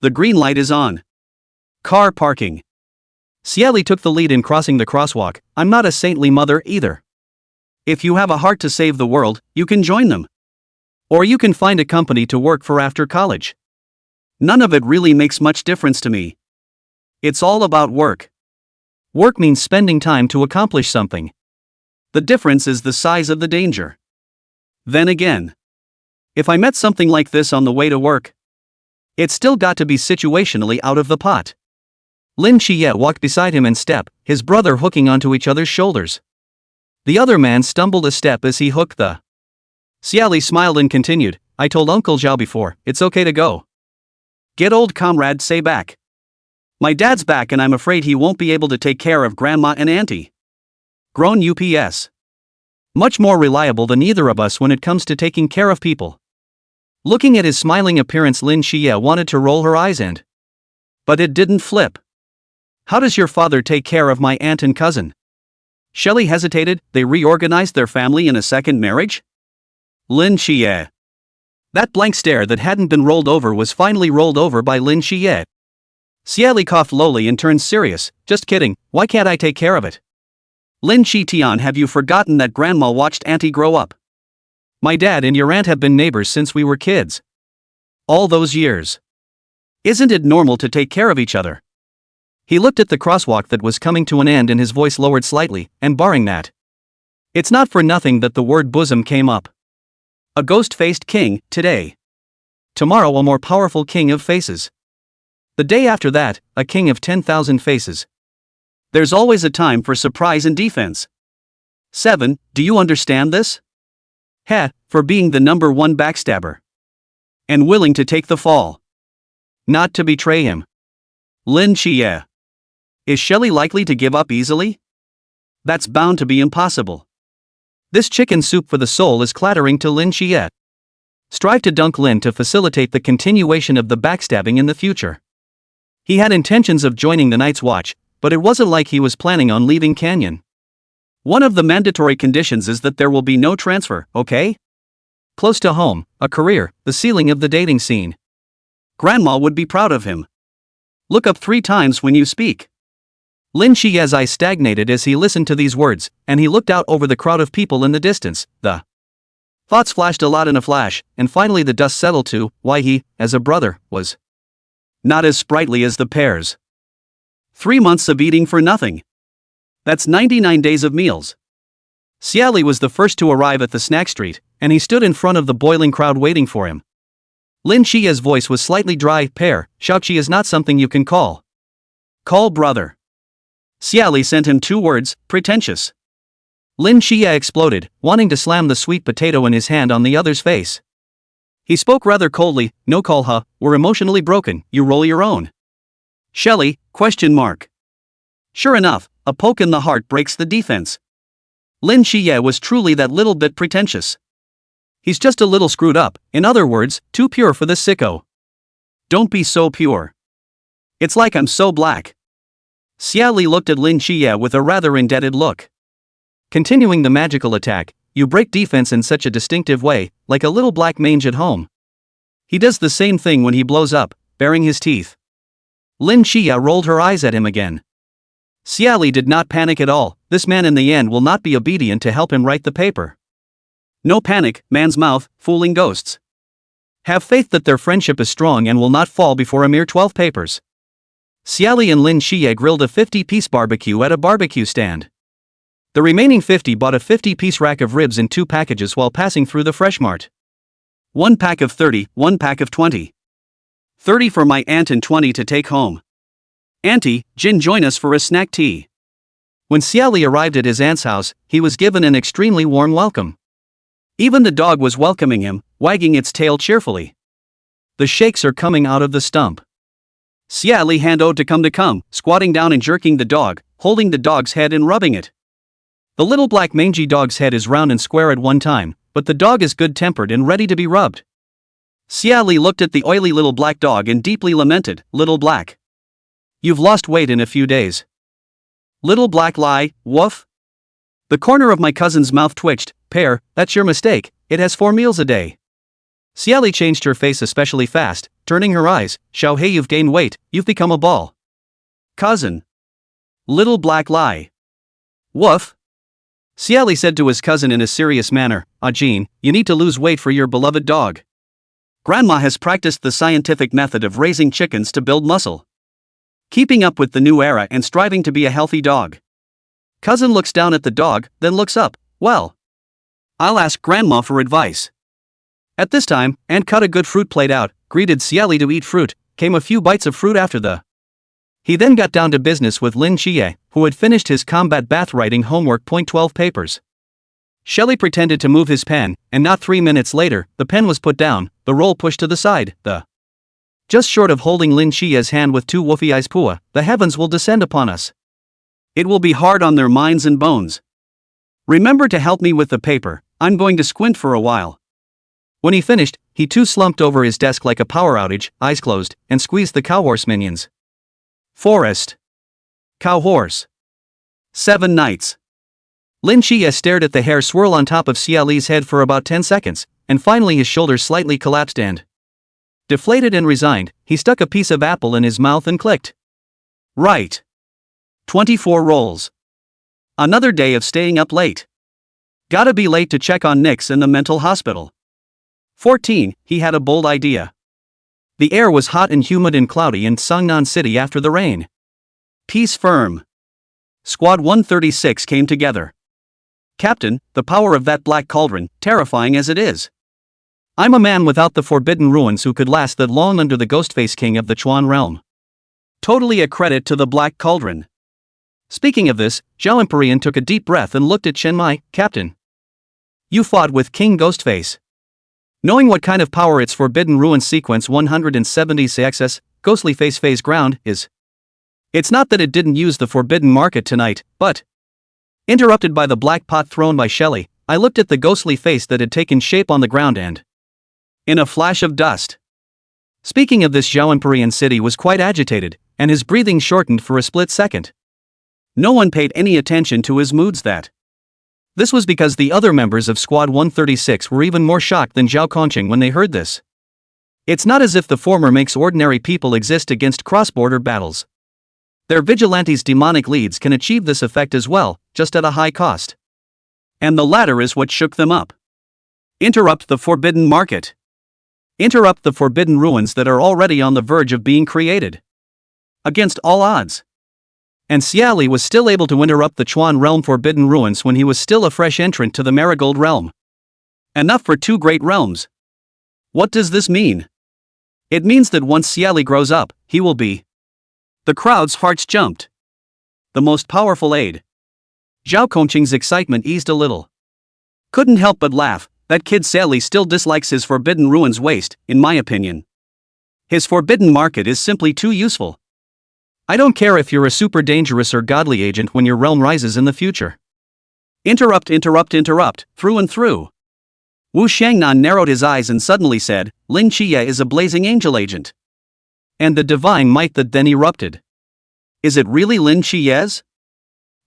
A: The green light is on. Car parking. Xie Li took the lead in crossing the crosswalk, I'm not a saintly mother either. If you have a heart to save the world, you can join them. Or you can find a company to work for after college. None of it really makes much difference to me. It's all about work. Work means spending time to accomplish something. The difference is the size of the danger. Then again, if I met something like this on the way to work, it's still got to be situationally out of the pot. Lin Qiye walked beside him in step, his brother hooking onto each other's shoulders. The other man stumbled a step as he hooked the. Xie Li smiled and continued, I told Uncle Zhao before, it's okay to go. Get old comrade say back. My dad's back and I'm afraid he won't be able to take care of Grandma and Auntie. Grown UPS. Much more reliable than either of us when it comes to taking care of people. Looking at his smiling appearance, Lin Qiye wanted to roll her eyes and. But it didn't flip. How does your father take care of my aunt and cousin? Shelley hesitated, they reorganized their family in a second marriage? Lin Qiye. That blank stare that hadn't been rolled over was finally rolled over by Lin Qiye. Xie Li coughed lowly and turned serious, just kidding, why can't I take care of it? Lin Qiye, have you forgotten that Grandma watched Auntie grow up? My dad and your aunt have been neighbors since we were kids. All those years. Isn't it normal to take care of each other? He looked at the crosswalk that was coming to an end and his voice lowered slightly, and barring that. It's not for nothing that the word bosom came up. A ghost-faced king, today. Tomorrow a more powerful king of faces. The day after that, a king of 10,000 faces. There's always a time for surprise and defense. 7. Do you understand this? For being the #1 backstabber. And willing to take the fall. Not to betray him. Lin Qiye. Is Shelley likely to give up easily? That's bound to be impossible. This chicken soup for the soul is clattering to Lin Qiye. Strive to dunk Lin to facilitate the continuation of the backstabbing in the future. He had intentions of joining the Night's Watch, but it wasn't like he was planning on leaving Canyon. One of the mandatory conditions is that there will be no transfer, okay? Close to home, a career, the ceiling of the dating scene. Grandma would be proud of him. Look up 3 times when you speak. Lin Qiye's eyes stagnated as he listened to these words, and he looked out over the crowd of people in the distance. The thoughts flashed a lot in a flash, and finally the dust settled to why he, as a brother, was not as sprightly as the Pears. 3 months of eating for nothing. That's 99 days of meals. Xie Li was the first to arrive at the snack street, and he stood in front of the boiling crowd waiting for him. Lin Qiye's voice was slightly dry. Pear, Shaoqi is not something you can call brother. Xie Li sent him 2 words, pretentious. Lin Qiye exploded, wanting to slam the sweet potato in his hand on the other's face. He spoke rather coldly, no call huh, we're emotionally broken, you roll your own. Shelly, ? Sure enough, a poke in the heart breaks the defense. Lin Qiye was truly that little bit pretentious. He's just a little screwed up, in other words, too pure for this sicko. Don't be so pure. It's like I'm so black. Xie Li looked at Lin Qiye with a rather indebted look. Continuing the magical attack, you break defense in such a distinctive way, like a little black mange at home. He does the same thing when he blows up, baring his teeth. Lin Qiye rolled her eyes at him again. Xie Li did not panic at all. This man in the end will not be obedient to help him write the paper. No panic, man's mouth, fooling ghosts. Have faith that their friendship is strong and will not fall before a mere 12 papers. Xie Li and Lin Qiye grilled a 50-piece barbecue at a barbecue stand. The remaining 50 bought a 50-piece rack of ribs in 2 packages while passing through the Fresh Mart. 1 pack of 30, 1 pack of 20. 30 for my aunt and 20 to take home. Auntie, Jin, join us for a snack tea. When Xie Li arrived at his aunt's house, he was given an extremely warm welcome. Even the dog was welcoming him, wagging its tail cheerfully. The shakes are coming out of the stump. Xie Li hand owed to come, squatting down and jerking the dog, holding the dog's head and rubbing it. The little black mangy dog's head is round and square at one time, but the dog is good-tempered and ready to be rubbed. Xie Li looked at the oily little black dog and deeply lamented, little black. You've lost weight in a few days. Little black lie, woof. The corner of my cousin's mouth twitched. Pear, that's your mistake, it has 4 meals a day. Xie Li changed her face especially fast, turning her eyes. Xiao Hei, you've gained weight, you've become a ball. Cousin. Little black lie. Woof. Xie Li said to his cousin in a serious manner, Jin, you need to lose weight for your beloved dog. Grandma has practiced the scientific method of raising chickens to build muscle. Keeping up with the new era and striving to be a healthy dog. Cousin looks down at the dog, then looks up. Well, I'll ask Grandma for advice. At this time, Aunt cut a good fruit plate out, greeted Xie Li to eat fruit, came a few bites of fruit after the. He then got down to business with Lin Qiye, who had finished his combat bath writing homework. 12 papers. Shelley pretended to move his pen, and not 3 minutes later, the pen was put down, the roll pushed to the side, just short of holding Lin Qiye's hand with 2 woofy eyes. Pua, the heavens will descend upon us. It will be hard on their minds and bones. Remember to help me with the paper, I'm going to squint for a while. When he finished, he too slumped over his desk like a power outage, eyes closed, and squeezed the cowhorse minions. Forest. Cowhorse. 7 nights. Lin Qiye stared at the hair swirl on top of Xie Li's head for about 10 seconds, and finally his shoulders slightly collapsed and, deflated and resigned, he stuck a piece of apple in his mouth and clicked. Right. 24 rolls. Another day of staying up late. Gotta be late to check on Nix in the mental hospital. 14, he had a bold idea. The air was hot and humid and cloudy in Sungnan City after the rain. Peace firm. Squad 136 came together. Captain, the power of that black cauldron, terrifying as it is. I'm a man without the forbidden ruins who could last that long under the Ghostface King of the Chuan realm. Totally a credit to the black cauldron. Speaking of this, Zhao Empyrean took a deep breath and looked at Chen Mai. Captain. You fought with King Ghostface. Knowing what kind of power its Forbidden Ruins sequence 170 Ghostly Face phase ground is. It's not that it didn't use the Forbidden Market tonight, but. Interrupted by the black pot thrown by Shelley, I looked at the ghostly face that had taken shape on the ground and, in a flash of dust. Speaking of this, Zhao city was quite agitated, and his breathing shortened for a split second. No one paid any attention to his moods that. This was because the other members of Squad 136 were even more shocked than Zhao Kongqing when they heard this. It's not as if the former makes ordinary people exist against cross-border battles. Their vigilantes' demonic leads can achieve this effect as well, just at a high cost. And the latter is what shook them up. Interrupt the forbidden market. Interrupt the forbidden ruins that are already on the verge of being created. Against all odds. And Xie Li was still able to interrupt the Chuan realm forbidden ruins when he was still a fresh entrant to the Marigold realm. Enough for two great realms. What does this mean? It means that once Xie Li grows up, he will be. The crowd's hearts jumped. The most powerful aide. Zhao Kongqing's excitement eased a little. Couldn't help but laugh. That kid Xie Li still dislikes his forbidden ruins waste, in my opinion. His forbidden market is simply too useful. I don't care if you're a super dangerous or godly agent when your realm rises in the future. Interrupt, through and through. Wu Shangnan narrowed his eyes and suddenly said, Lin Qiye is a blazing angel agent. And the divine might that then erupted. Is it really Lin Qiye's?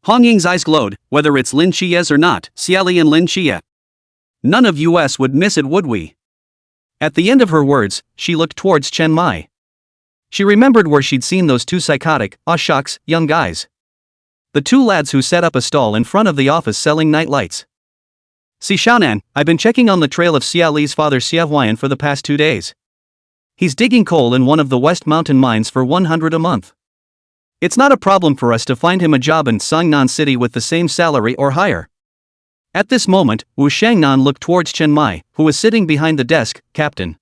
A: Hong Ying's eyes glowed, whether it's Lin Qiye's or not, Xie Li and Lin Qiye. None of us would miss it, would we? At the end of her words, she looked towards Chen Mai. She remembered where she'd seen those two psychotic, aw shucks, young guys. The two lads who set up a stall in front of the office selling night lights. See Xiaonan, I've been checking on the trail of Xie Li's father Xie Huayan for the past 2 days. He's digging coal in one of the West Mountain mines for 100 a month. It's not a problem for us to find him a job in Sangnan City with the same salary or higher. At this moment, Wu Shangnan looked towards Chen Mai, who was sitting behind the desk. Captain.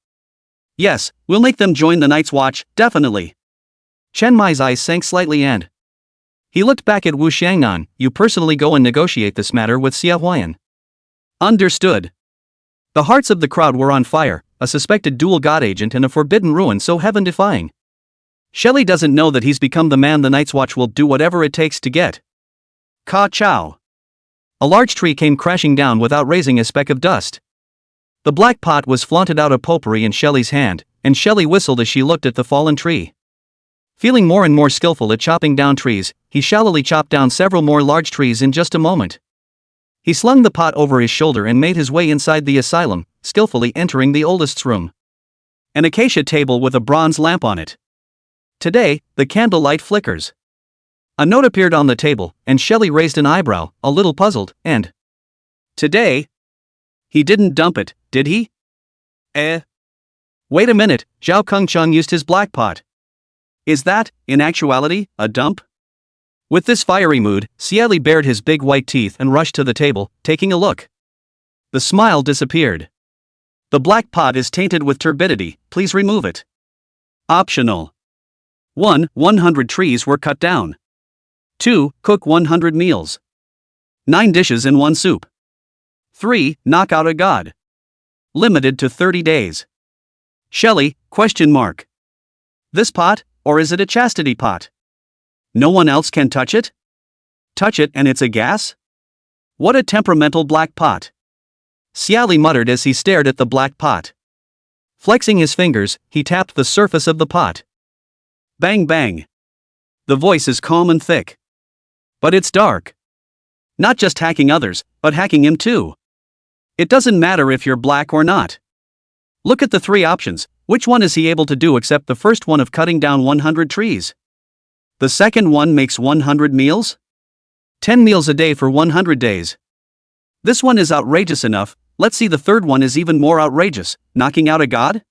A: Yes, we'll make them join the Night's Watch, definitely. Chen Mai's eyes sank slightly and he looked back at Wu Shangnan. You personally go and negotiate this matter with Xie Huayan. Understood. The hearts of the crowd were on fire, a suspected dual god agent and a forbidden ruin so heaven-defying. Shelley doesn't know that he's become the man the Night's Watch will do whatever it takes to get. Ka chow. A large tree came crashing down without raising a speck of dust. The black pot was flaunted out of potpourri in Shelley's hand, and Shelley whistled as she looked at the fallen tree. Feeling more and more skillful at chopping down trees, he shallowly chopped down several more large trees in just a moment. He slung the pot over his shoulder and made his way inside the asylum, skillfully entering the oldest's room. An acacia table with a bronze lamp on it. Today, the candlelight flickers. A note appeared on the table, and Shelley raised an eyebrow, a little puzzled, and today? He didn't dump it, did he? Wait a minute, Zhao Kongqing used his black pot. Is that, in actuality, a dump? With this fiery mood, Xie Li bared his big white teeth and rushed to the table, taking a look. The smile disappeared. The black pot is tainted with turbidity, please remove it. Optional. 1. 100 trees were cut down. 2. Cook 100 meals. 9 dishes in 1 soup. 3. Knock out a god. Limited to 30 days. Shelley, ? This pot, or is it a chastity pot? No one else can touch it? Touch it and it's a gas? What a temperamental black pot. Xie Li muttered as he stared at the black pot. Flexing his fingers, he tapped the surface of the pot. Bang bang. The voice is calm and thick. But it's dark. Not just hacking others, but hacking him too. It doesn't matter if you're black or not. Look at the 3 options, which one is he able to do except the first one of cutting down 100 trees? The second one makes 100 meals? 10 meals a day for 100 days. This one is outrageous enough, let's see the third one is even more outrageous, knocking out a god?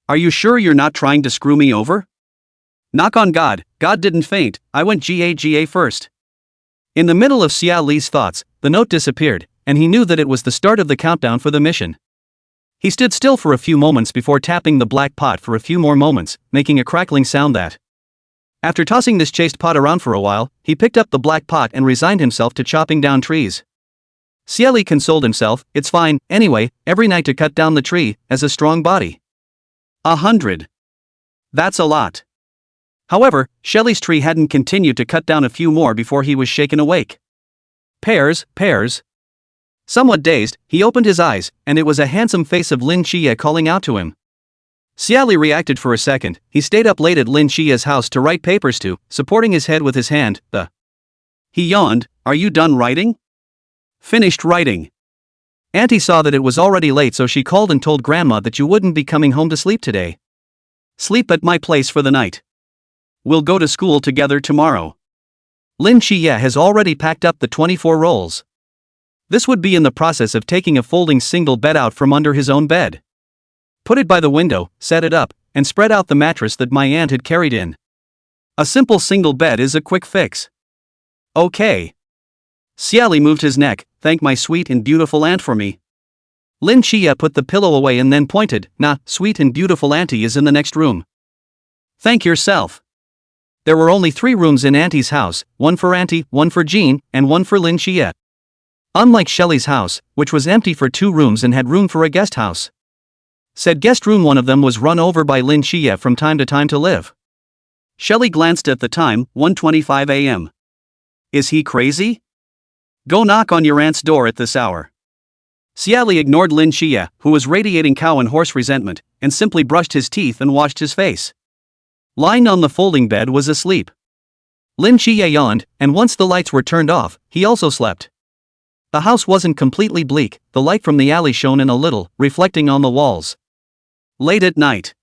A: Are you sure you're not trying to screw me over? Knock on God, God didn't faint, I went GA first. In the middle of Xie Li's thoughts, the note disappeared, and he knew that it was the start of the countdown for the mission. He stood still for a few moments before tapping the black pot for a few more moments, making a crackling sound that. After tossing this chaste pot around for a while, he picked up the black pot and resigned himself to chopping down trees. Xie Li consoled himself, it's fine, anyway, every night to cut down the tree, as a strong body. 100. That's a lot. However, Shelley's tree hadn't continued to cut down a few more before he was shaken awake. Pears. Somewhat dazed, he opened his eyes, and it was a handsome face of Lin Qiye calling out to him. Xie Li reacted for a second. He stayed up late at Lin Qiye's house to write papers to, supporting his head with his hand. He yawned. Are you done writing? Finished writing. Auntie saw that it was already late, so she called and told Grandma that you wouldn't be coming home to sleep today. Sleep at my place for the night. We'll go to school together tomorrow. Lin Qiye has already packed up the 24 rolls. This would be in the process of taking a folding single bed out from under his own bed. Put it by the window, set it up, and spread out the mattress that my aunt had carried in. A simple single bed is a quick fix. Okay. Xie Li moved his neck. Thank my sweet and beautiful aunt for me. Lin Qiye put the pillow away and then pointed. Nah, sweet and beautiful auntie is in the next room. Thank yourself. There were only 3 rooms in auntie's house, one for auntie, one for Jean, and one for Lin Qiye. Unlike Shelley's house, which was empty for 2 rooms and had room for a guest house. Said guest room, one of them was run over by Lin Qiye from time to time to live. Shelley glanced at the time, 1:25 a.m. Is he crazy? Go knock on your aunt's door at this hour. Xie Li ignored Lin Qiye, who was radiating cow and horse resentment, and simply brushed his teeth and washed his face. Lying on the folding bed was asleep. Lin Qiye yawned, and once the lights were turned off, he also slept. The house wasn't completely bleak, the light from the alley shone in a little, reflecting on the walls. Late at night.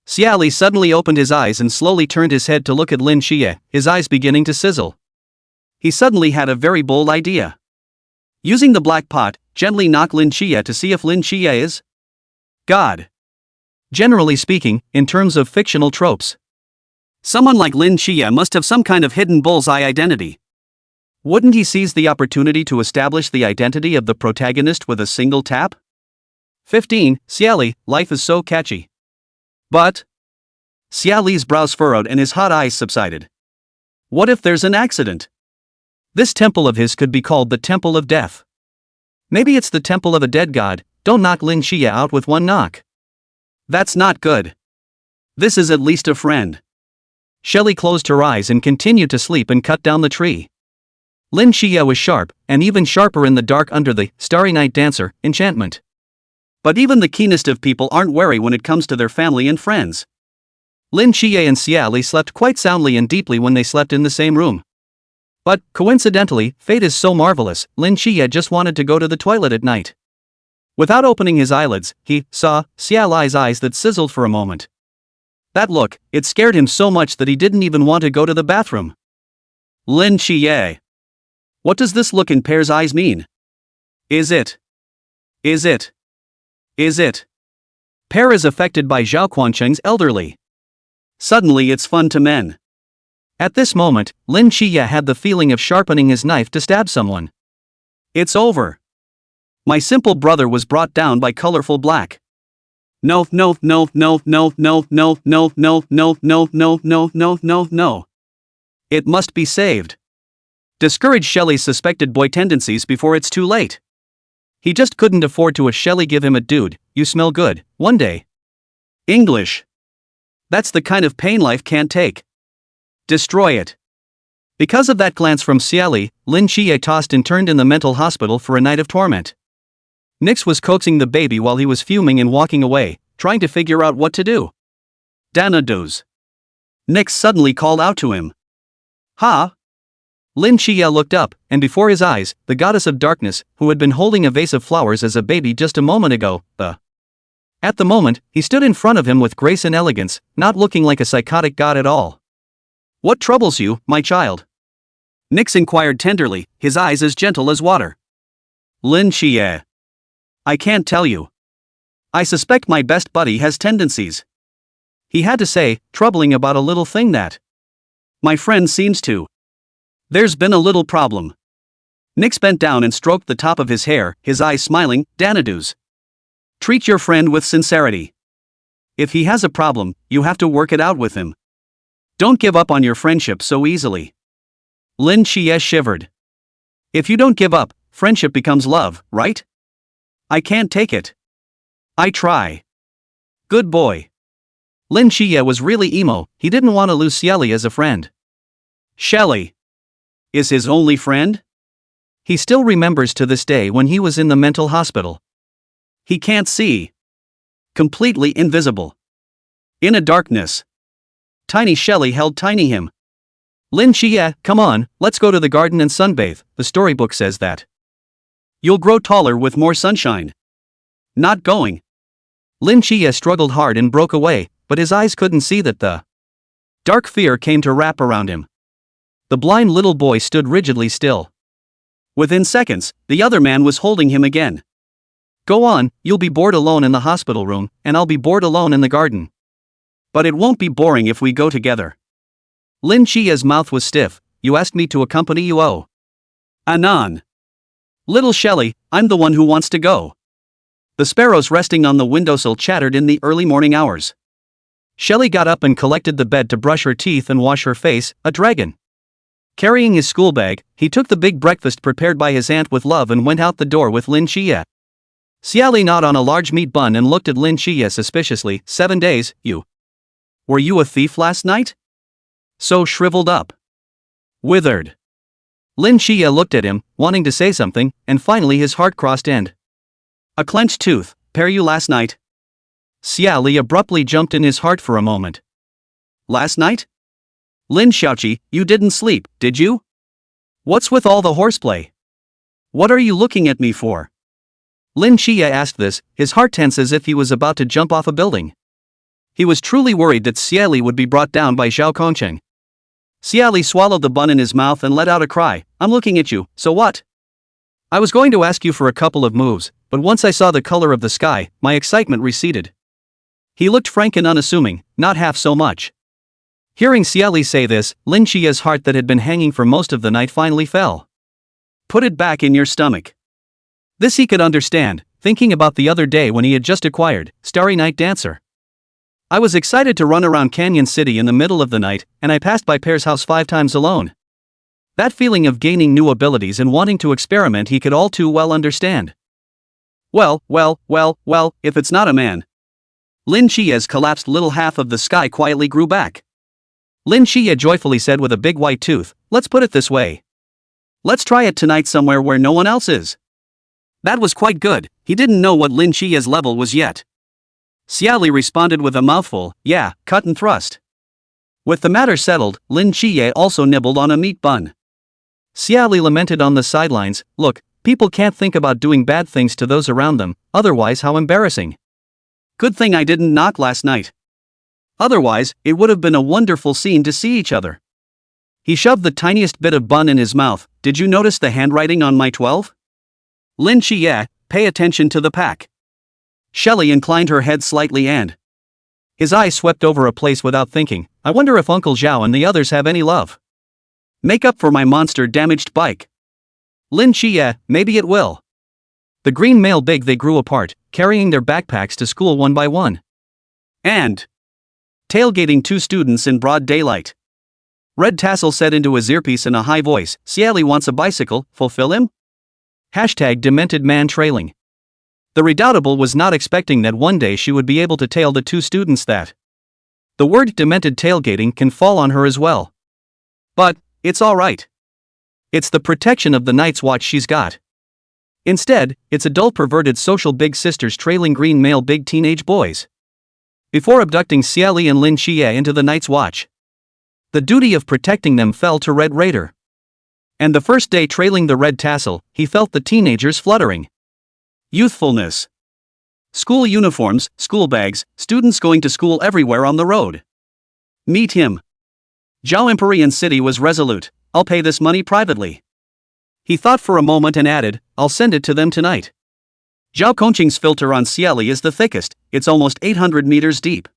A: Xie Li suddenly opened his eyes and slowly turned his head to look at Lin Qiye, his eyes beginning to sizzle. He suddenly had a very bold idea. Using the black pot, gently knock Lin Qiye to see if Lin Qiye is God. Generally speaking, in terms of fictional tropes, someone like Lin Qiye must have some kind of hidden bullseye identity. Wouldn't he seize the opportunity to establish the identity of the protagonist with a single tap? 15. Xie Li, life is so catchy. But Xie Li's brows furrowed and his hot eyes subsided. What if there's an accident? This temple of his could be called the Temple of Death. Maybe it's the temple of a dead god. Don't knock Lin Qiye out with one knock. That's not good. This is at least a friend. Shelley closed her eyes and continued to sleep and cut down the tree. Lin Qiye was sharp, and even sharper in the dark under the Starry Night Dancer enchantment. But even the keenest of people aren't wary when it comes to their family and friends. Lin Qiye and Xie Li slept quite soundly and deeply when they slept in the same room. But, coincidentally, fate is so marvelous, Lin Qiye just wanted to go to the toilet at night. Without opening his eyelids, he saw Xie Li's eyes that sizzled for a moment. That look, it scared him so much that he didn't even want to go to the bathroom. Lin Qiye. What does this look in Pear's eyes mean? Is it? Pear is affected by Zhao Quancheng's elderly. Suddenly it's fun to men. At this moment, Lin Qiye had the feeling of sharpening his knife to stab someone. It's over. My simple brother was brought down by colorful black. No. It must be saved. Discourage Shelley's suspected boy tendencies before it's too late. He just couldn't afford to Shelley give him a dude, you smell good, one day. English. That's the kind of pain life can't take. Destroy it. Because of that glance from Xie Li, Lin Qiye tossed and turned in the mental hospital for a night of torment. Nix was coaxing the baby while he was fuming and walking away, trying to figure out what to do. Danados. Nix suddenly called out to him. Ha! Lin Qiye looked up, and before his eyes, the goddess of darkness, who had been holding a vase of flowers as a baby just a moment ago, At the moment, he stood in front of him with grace and elegance, not looking like a psychotic god at all. What troubles you, my child? Nix inquired tenderly, his eyes as gentle as water. Lin Qiye. I can't tell you. I suspect my best buddy has tendencies. He had to say, troubling about a little thing that my friend seems to. There's been a little problem. Nix bent down and stroked the top of his hair, his eyes smiling. Danados. Treat your friend with sincerity. If he has a problem, you have to work it out with him. Don't give up on your friendship so easily. Lin Qiye shivered. If you don't give up, friendship becomes love, right? I can't take it. I try. Good boy. Lin Qiye was really emo, he didn't want to lose Xie Li as a friend. Shelley. Is his only friend? He still remembers to this day when he was in the mental hospital. He can't see. Completely invisible. In a darkness. Tiny Xie Li held tiny him. Lin Qiye, come on, let's go to the garden and sunbathe, the storybook says that. You'll grow taller with more sunshine. Not going. Lin Qiye struggled hard and broke away, but his eyes couldn't see that the dark fear came to wrap around him. The blind little boy stood rigidly still. Within seconds, the other man was holding him again. Go on, you'll be bored alone in the hospital room, and I'll be bored alone in the garden. But it won't be boring if we go together. Lin Qiye's mouth was stiff. You asked me to accompany you, oh. Anan. Little Xie Li, I'm the one who wants to go. The sparrows resting on the windowsill chattered in the early morning hours. Xie Li got up and collected the bed to brush her teeth and wash her face, a dragon. Carrying his school bag, he took the big breakfast prepared by his aunt with love and went out the door with Lin Qiye. Xie Li gnawed on a large meat bun and looked at Lin Qiye suspiciously. 7 days, you. Were you a thief last night? So shriveled up. Withered. Lin Qiye looked at him, wanting to say something, and finally his heart crossed and. A clenched tooth, Pear, you last night? Xie Li abruptly jumped in his heart for a moment. Last night? Lin Xiaoqi, you didn't sleep, did you? What's with all the horseplay? What are you looking at me for? Lin Qiye asked this, his heart tense as if he was about to jump off a building. He was truly worried that Xie Li would be brought down by Zhao Kongcheng. Xie Li swallowed the bun in his mouth and let out a cry. I'm looking at you, so what? I was going to ask you for a couple of moves, but once I saw the color of the sky, my excitement receded. He looked frank and unassuming, not half so much. Hearing Xie Li say this, Lin Qiye's heart that had been hanging for most of the night finally fell. Put it back in your stomach. This he could understand, thinking about the other day when he had just acquired Starry Night Dancer. I was excited to run around Canyon City in the middle of the night, and I passed by Pear's house 5 times alone. That feeling of gaining new abilities and wanting to experiment he could all too well understand. Well, if it's not a man. Lin Qiye's collapsed little half of the sky quietly grew back. Lin Qiye joyfully said with a big white tooth, let's put it this way. Let's try it tonight somewhere where no one else is. That was quite good, he didn't know what Lin Qiye's level was yet. Xie Li responded with a mouthful, yeah, cut and thrust. With the matter settled, Lin Qiye also nibbled on a meat bun. Xie Li lamented on the sidelines, look, people can't think about doing bad things to those around them, otherwise how embarrassing. Good thing I didn't knock last night. Otherwise, it would have been a wonderful scene to see each other. He shoved the tiniest bit of bun in his mouth. Did you notice the handwriting on my 12? Lin Qiye, pay attention to the pack. Xie Li inclined her head slightly and his eye swept over a place without thinking. I wonder if Uncle Zhao and the others have any love. Make up for my monster-damaged bike. Lin Qiye, maybe it will. The green male big they grew apart, carrying their backpacks to school one by one. And tailgating 2 students in broad daylight. Red Tassel said into his earpiece in a high voice, Xie Li wants a bicycle, fulfill him? Hashtag demented man trailing. The redoubtable was not expecting that one day she would be able to tail the 2 students that. The word demented tailgating can fall on her as well. But, it's alright. It's the protection of the Night's Watch she's got. Instead, it's adult perverted social big sisters trailing green male big teenage boys. Before abducting Xie Li and Lin Qiye into the Night's Watch, the duty of protecting them fell to Red Raider. And the first day trailing the Red Tassel, he felt the teenagers fluttering. Youthfulness. School uniforms, school bags, students going to school everywhere on the road. Meet him. Zhao Empyrean City was resolute, I'll pay this money privately. He thought for a moment and added, I'll send it to them tonight. Zhao Kongcheng's filter on Xie Li is the thickest, it's almost 800 meters deep.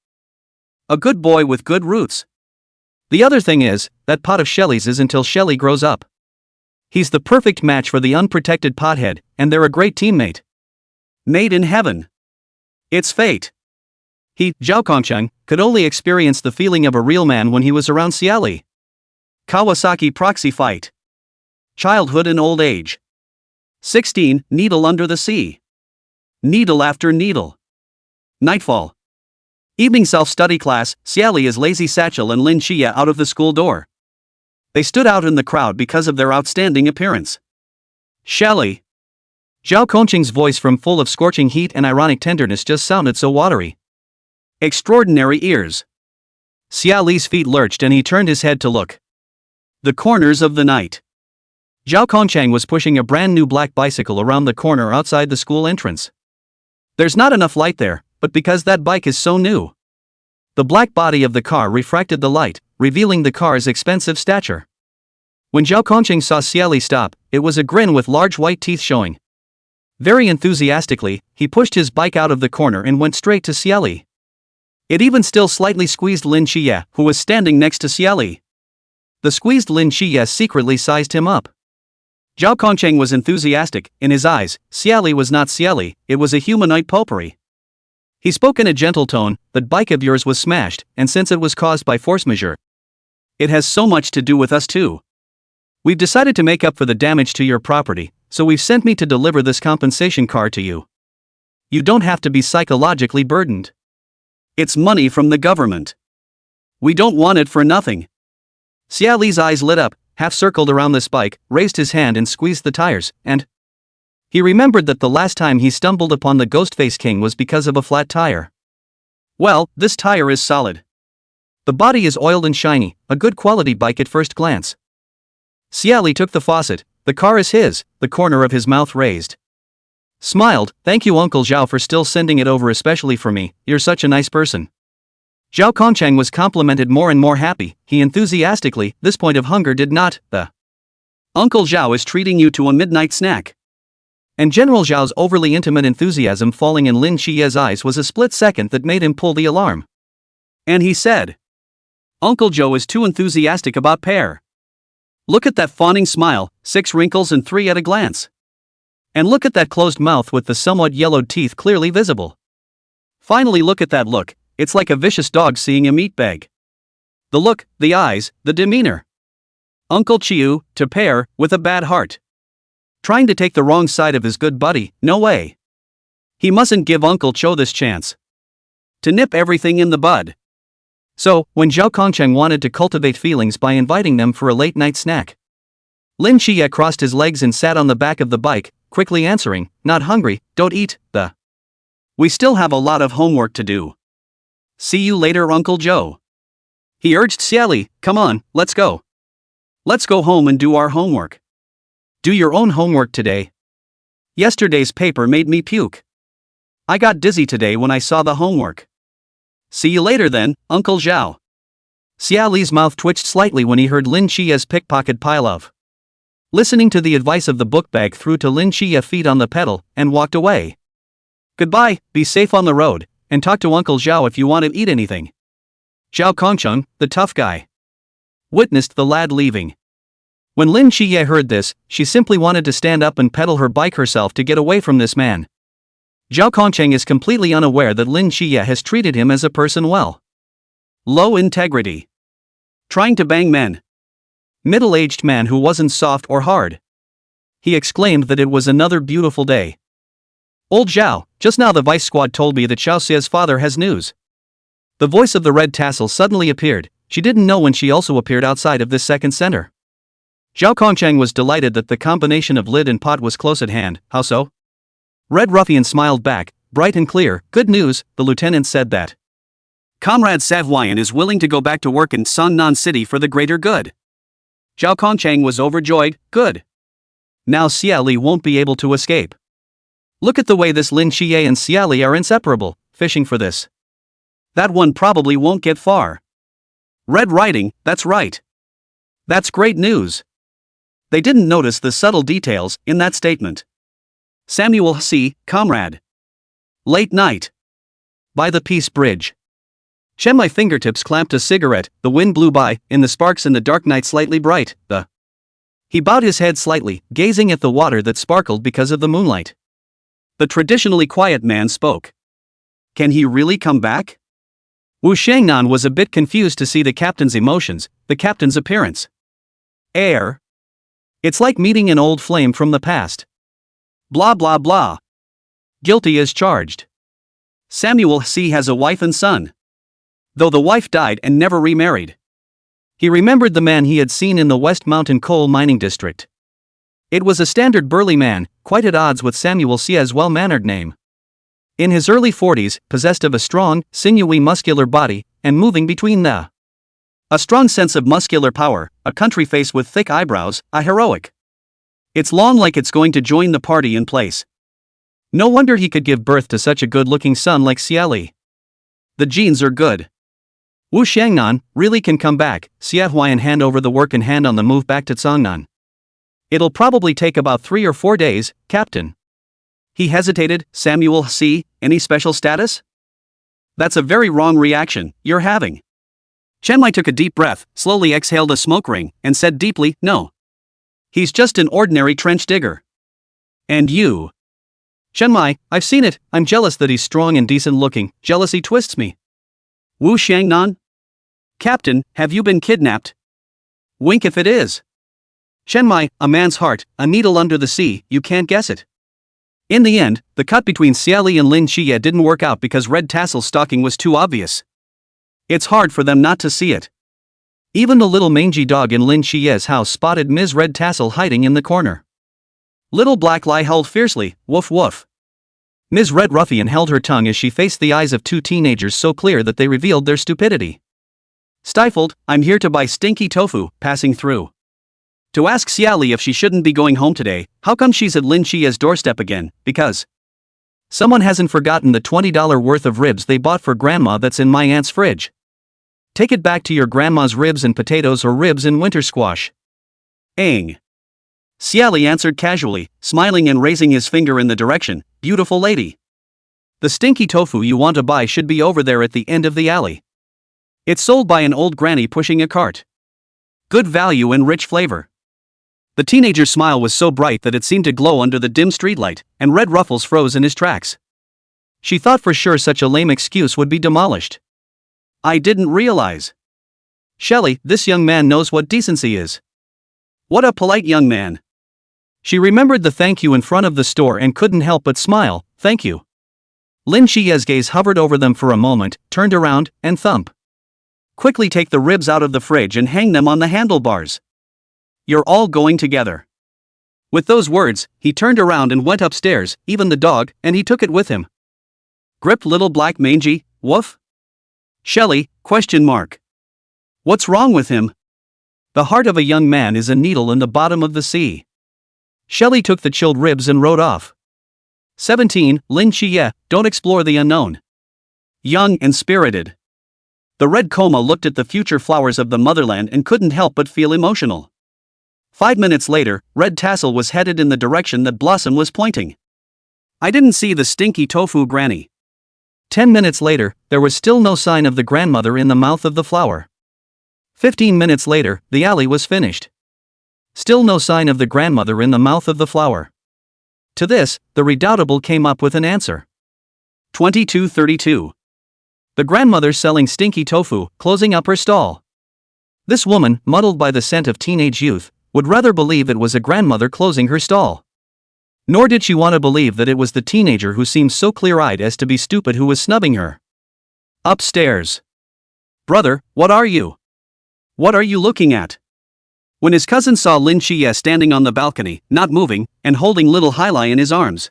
A: A good boy with good roots. The other thing is, that pot of Xie Li's is until Xie Li grows up. He's the perfect match for the unprotected pothead, and they're a great teammate. Made in heaven. It's fate. He, Zhao Kongcheng, could only experience the feeling of a real man when he was around Xie Li. Kawasaki proxy fight. Childhood and old age. 16, needle under the sea. Needle after needle. Nightfall. Evening self-study class, Xie Li is lazy satchel and Lin Qiye out of the school door. They stood out in the crowd because of their outstanding appearance. Xie Li. Zhao Kongqing's voice, from full of scorching heat and ironic tenderness, just sounded so watery. Extraordinary ears. Xie Li's feet lurched and he turned his head to look. The corners of the night. Zhao Kongqing was pushing a brand new black bicycle around the corner outside the school entrance. There's not enough light there, but because that bike is so new. The black body of the car refracted the light, revealing the car's expensive stature. When Zhao Kongqing saw Xie Li stop, it was a grin with large white teeth showing. Very enthusiastically, he pushed his bike out of the corner and went straight to Xie Li. It even still slightly squeezed Lin Qiye, who was standing next to Xie Li. The squeezed Lin Qiye secretly sized him up. Zhao Kongqing was enthusiastic. In his eyes, Xie Li was not Xie Li, it was a humanoid potpourri. He spoke in a gentle tone. That bike of yours was smashed, and since it was caused by force majeure, it has so much to do with us too. We've decided to make up for the damage to your property, so we've sent me to deliver this compensation car to you. You don't have to be psychologically burdened. It's money from the government. We don't want it for nothing. Xie Li's eyes lit up, half-circled around this bike, raised his hand and squeezed the tires, and he remembered that the last time he stumbled upon the Ghostface King was because of a flat tire. Well, this tire is solid. The body is oiled and shiny, a good quality bike at first glance. Xie Li took the faucet. The car is his, the corner of his mouth raised. Smiled. Thank you, Uncle Zhao, for still sending it over especially for me, you're such a nice person. Zhao Kongqing was complimented more and more happy. He enthusiastically, this point of hunger did not, Uncle Zhao is treating you to a midnight snack. And General Zhao's overly intimate enthusiasm falling in Lin Qiye's eyes was a split second that made him pull the alarm. And he said, Uncle Zhao is too enthusiastic about Pear. Look at that fawning smile, 6 wrinkles and 3 at a glance. And look at that closed mouth with the somewhat yellowed teeth clearly visible. Finally, look at that look, it's like a vicious dog seeing a meat bag. The look, the eyes, the demeanor. Uncle Chiu, to Pear, with a bad heart. Trying to take the wrong side of his good buddy, no way. He mustn't give Uncle Cho this chance to nip everything in the bud. So, when Zhao Kongqing wanted to cultivate feelings by inviting them for a late-night snack, Lin Qiye crossed his legs and sat on the back of the bike, quickly answering, not hungry, don't eat, we still have a lot of homework to do. See you later, Uncle Zhou. He urged Xie Li, come on, let's go. Let's go home and do our homework. Do your own homework today. Yesterday's paper made me puke. I got dizzy today when I saw the homework. See you later then, Uncle Zhao. Xie Li's mouth twitched slightly when he heard Lin Qiye's pickpocket pile of. Listening to the advice of the book bag, threw to Lin Qiye feet on the pedal, and walked away. Goodbye, be safe on the road, and talk to Uncle Zhao if you want to eat anything. Zhao Kongqing, the tough guy, witnessed the lad leaving. When Lin Qiye heard this, she simply wanted to stand up and pedal her bike herself to get away from this man. Zhao Kongqing is completely unaware that Lin Qiye has treated him as a person well. Low integrity. Trying to bang men. Middle-aged man who wasn't soft or hard. He exclaimed that it was another beautiful day. Old Zhao, just now the vice squad told me that Xiao Xie's father has news. The voice of the red tassel suddenly appeared. She didn't know when she also appeared outside of this second center. Zhao Kongqing was delighted that the combination of lid and pot was close at hand. How so? Red Ruffian smiled back, bright and clear. Good news, the lieutenant said that Comrade Savoyan is willing to go back to work in Sunnan City for the greater good. Zhao Kongqing was overjoyed. Good. Now Xie Li won't be able to escape. Look at the way this Lin Qiye and Xie Li are inseparable, fishing for this. That one probably won't get far. Red writing, that's right. That's great news. They didn't notice the subtle details in that statement. Samuel C., comrade. Late night. By the Peace Bridge. My fingertips clamped a cigarette, the wind blew by, in the sparks in the dark night slightly bright, He bowed his head slightly, gazing at the water that sparkled because of the moonlight. The traditionally quiet man spoke. Can he really come back? Wu Shangnan was a bit confused to see the captain's emotions, the captain's appearance. Air. It's like meeting an old flame from the past. Blah blah blah. Guilty as charged. Samuel C. has a wife and son. Though the wife died and never remarried. He remembered the man he had seen in the West Mountain coal mining district. It was a standard burly man, quite at odds with Samuel Xie's well-mannered name. In his early 40s, possessed of a strong, sinewy muscular body, and moving between a strong sense of muscular power, a country face with thick eyebrows, a heroic. It's long like it's going to join the party in place. No wonder he could give birth to such a good-looking son like Xie Li. The genes are good. Wu Xiangnan really can come back, Xie Huaiyan hand over the work in hand on the move back to Cangnan. It'll probably take about 3 or 4 days, Captain. He hesitated. Samuel Xie, any special status? That's a very wrong reaction you're having. Chen Mai took a deep breath, slowly exhaled a smoke ring, and said deeply, no. He's just an ordinary trench digger. And you? Chen Mai, I've seen it, I'm jealous that he's strong and decent looking, jealousy twists me. Wu Xiangnan? Captain, have you been kidnapped? Wink if it is. Chen Mai, a man's heart, a needle under the sea, you can't guess it. In the end, the cut between Xie Li and Lin Qiye didn't work out because Red Tassel's stalking was too obvious. It's hard for them not to see it. Even the little mangy dog in Lin Qiye's house spotted Ms. Red Tassel hiding in the corner. Little Black Lie howled fiercely, woof woof. Ms. Red Ruffian held her tongue as she faced the eyes of 2 teenagers so clear that they revealed their stupidity. Stifled, I'm here to buy stinky tofu, passing through. To ask Xie Li if she shouldn't be going home today, how come she's at Lin Qiye's doorstep again, because someone hasn't forgotten the $20 worth of ribs they bought for grandma that's in my aunt's fridge. Take it back to your grandma's ribs and potatoes or ribs and winter squash. Aang. Xie Li answered casually, smiling and raising his finger in the direction, beautiful lady. The stinky tofu you want to buy should be over there at the end of the alley. It's sold by an old granny pushing a cart. Good value and rich flavor. The teenager's smile was so bright that it seemed to glow under the dim streetlight, and red ruffles froze in his tracks. She thought for sure such a lame excuse would be demolished. I didn't realize. Shelley, this young man knows what decency is. What a polite young man. She remembered the thank you in front of the store and couldn't help but smile, thank you. Lin Qiye's gaze hovered over them for a moment, turned around, and thump. Quickly take the ribs out of the fridge and hang them on the handlebars. You're all going together. With those words, he turned around and went upstairs, even the dog, and he took it with him. Grip little black mangy, woof? Shelley, ? What's wrong with him? The heart of a young man is a needle in the bottom of the sea. Shelley took the chilled ribs and rode off. 17, Lin Qiye, don't explore the unknown. Young and spirited. The red coma looked at the future flowers of the motherland and couldn't help but feel emotional. 5 minutes later, Red Tassel was headed in the direction that Blossom was pointing. I didn't see the stinky tofu granny. 10 minutes later, there was still no sign of the grandmother in the mouth of the flower. 15 minutes later, the alley was finished. Still no sign of the grandmother in the mouth of the flower. To this, the redoubtable came up with an answer. 22:32. The grandmother selling stinky tofu, closing up her stall. This woman, muddled by the scent of teenage youth, would rather believe it was a grandmother closing her stall. Nor did she want to believe that it was the teenager who seemed so clear-eyed as to be stupid who was snubbing her. Upstairs. Brother, what are you? What are you looking at? When his cousin saw Lin Qiye standing on the balcony, not moving, and holding little Xie Li in his arms.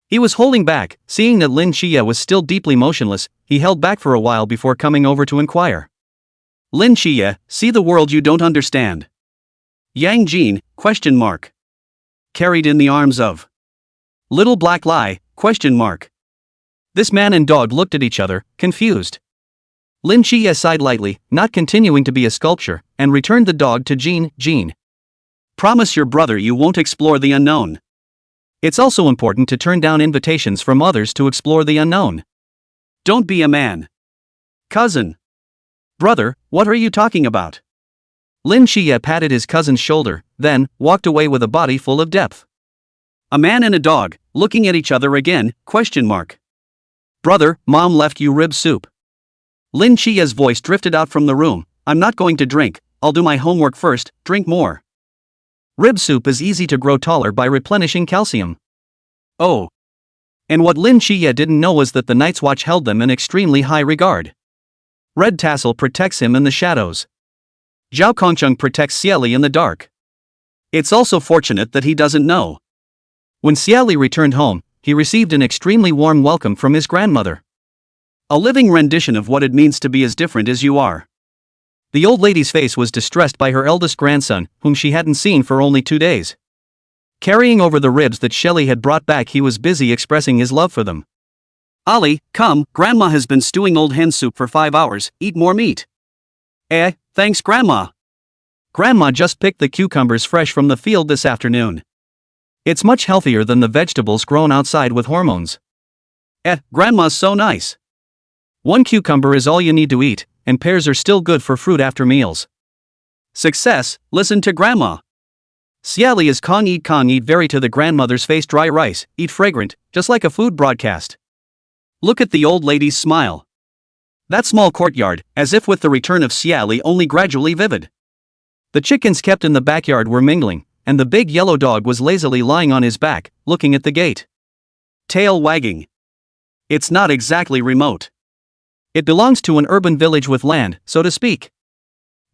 A: He was holding back, seeing that Lin Qiye was still deeply motionless, he held back for a while before coming over to inquire. Lin Qiye, see the world you don't understand. Yang Jin, ? Carried in the arms of Little Black Lie, ? This man and dog looked at each other, confused. Lin Qiye sighed lightly, not continuing to be a sculpture, and returned the dog to Jean. Promise your brother you won't explore the unknown. It's also important to turn down invitations from others to explore the unknown. Don't be a man. Cousin. Brother, what are you talking about? Lin Qiye patted his cousin's shoulder, then walked away with a body full of depth. A man and a dog, looking at each other again, ? Brother, mom left you rib soup. Lin Qiye's voice drifted out from the room. I'm not going to drink, I'll do my homework first, drink more. Rib soup is easy to grow taller by replenishing calcium. Oh. And what Lin Qiye didn't know was that the Night's Watch held them in extremely high regard. Red Tassel protects him in the shadows. Zhao Kongcheng protects Xie Li in the dark. It's also fortunate that he doesn't know. When Xie Li returned home, he received an extremely warm welcome from his grandmother. A living rendition of what it means to be as different as you are. The old lady's face was distressed by her eldest grandson, whom she hadn't seen for only 2 days. Carrying over the ribs that Xie Li had brought back, he was busy expressing his love for them. Ali, come, Grandma has been stewing old hen soup for 5 hours, eat more meat. Thanks Grandma. Grandma just picked the cucumbers fresh from the field this afternoon. It's much healthier than the vegetables grown outside with hormones. Grandma's so nice. 1 cucumber is all you need to eat, and pears are still good for fruit after meals. Success, listen to Grandma. Xie Li is Kong eat very to the grandmother's face dry rice, eat fragrant, just like a food broadcast. Look at the old lady's smile. That small courtyard, as if with the return of Xie Li, only gradually vivid. The chickens kept in the backyard were mingling, and the big yellow dog was lazily lying on his back, looking at the gate. Tail wagging. It's not exactly remote. It belongs to an urban village with land, so to speak.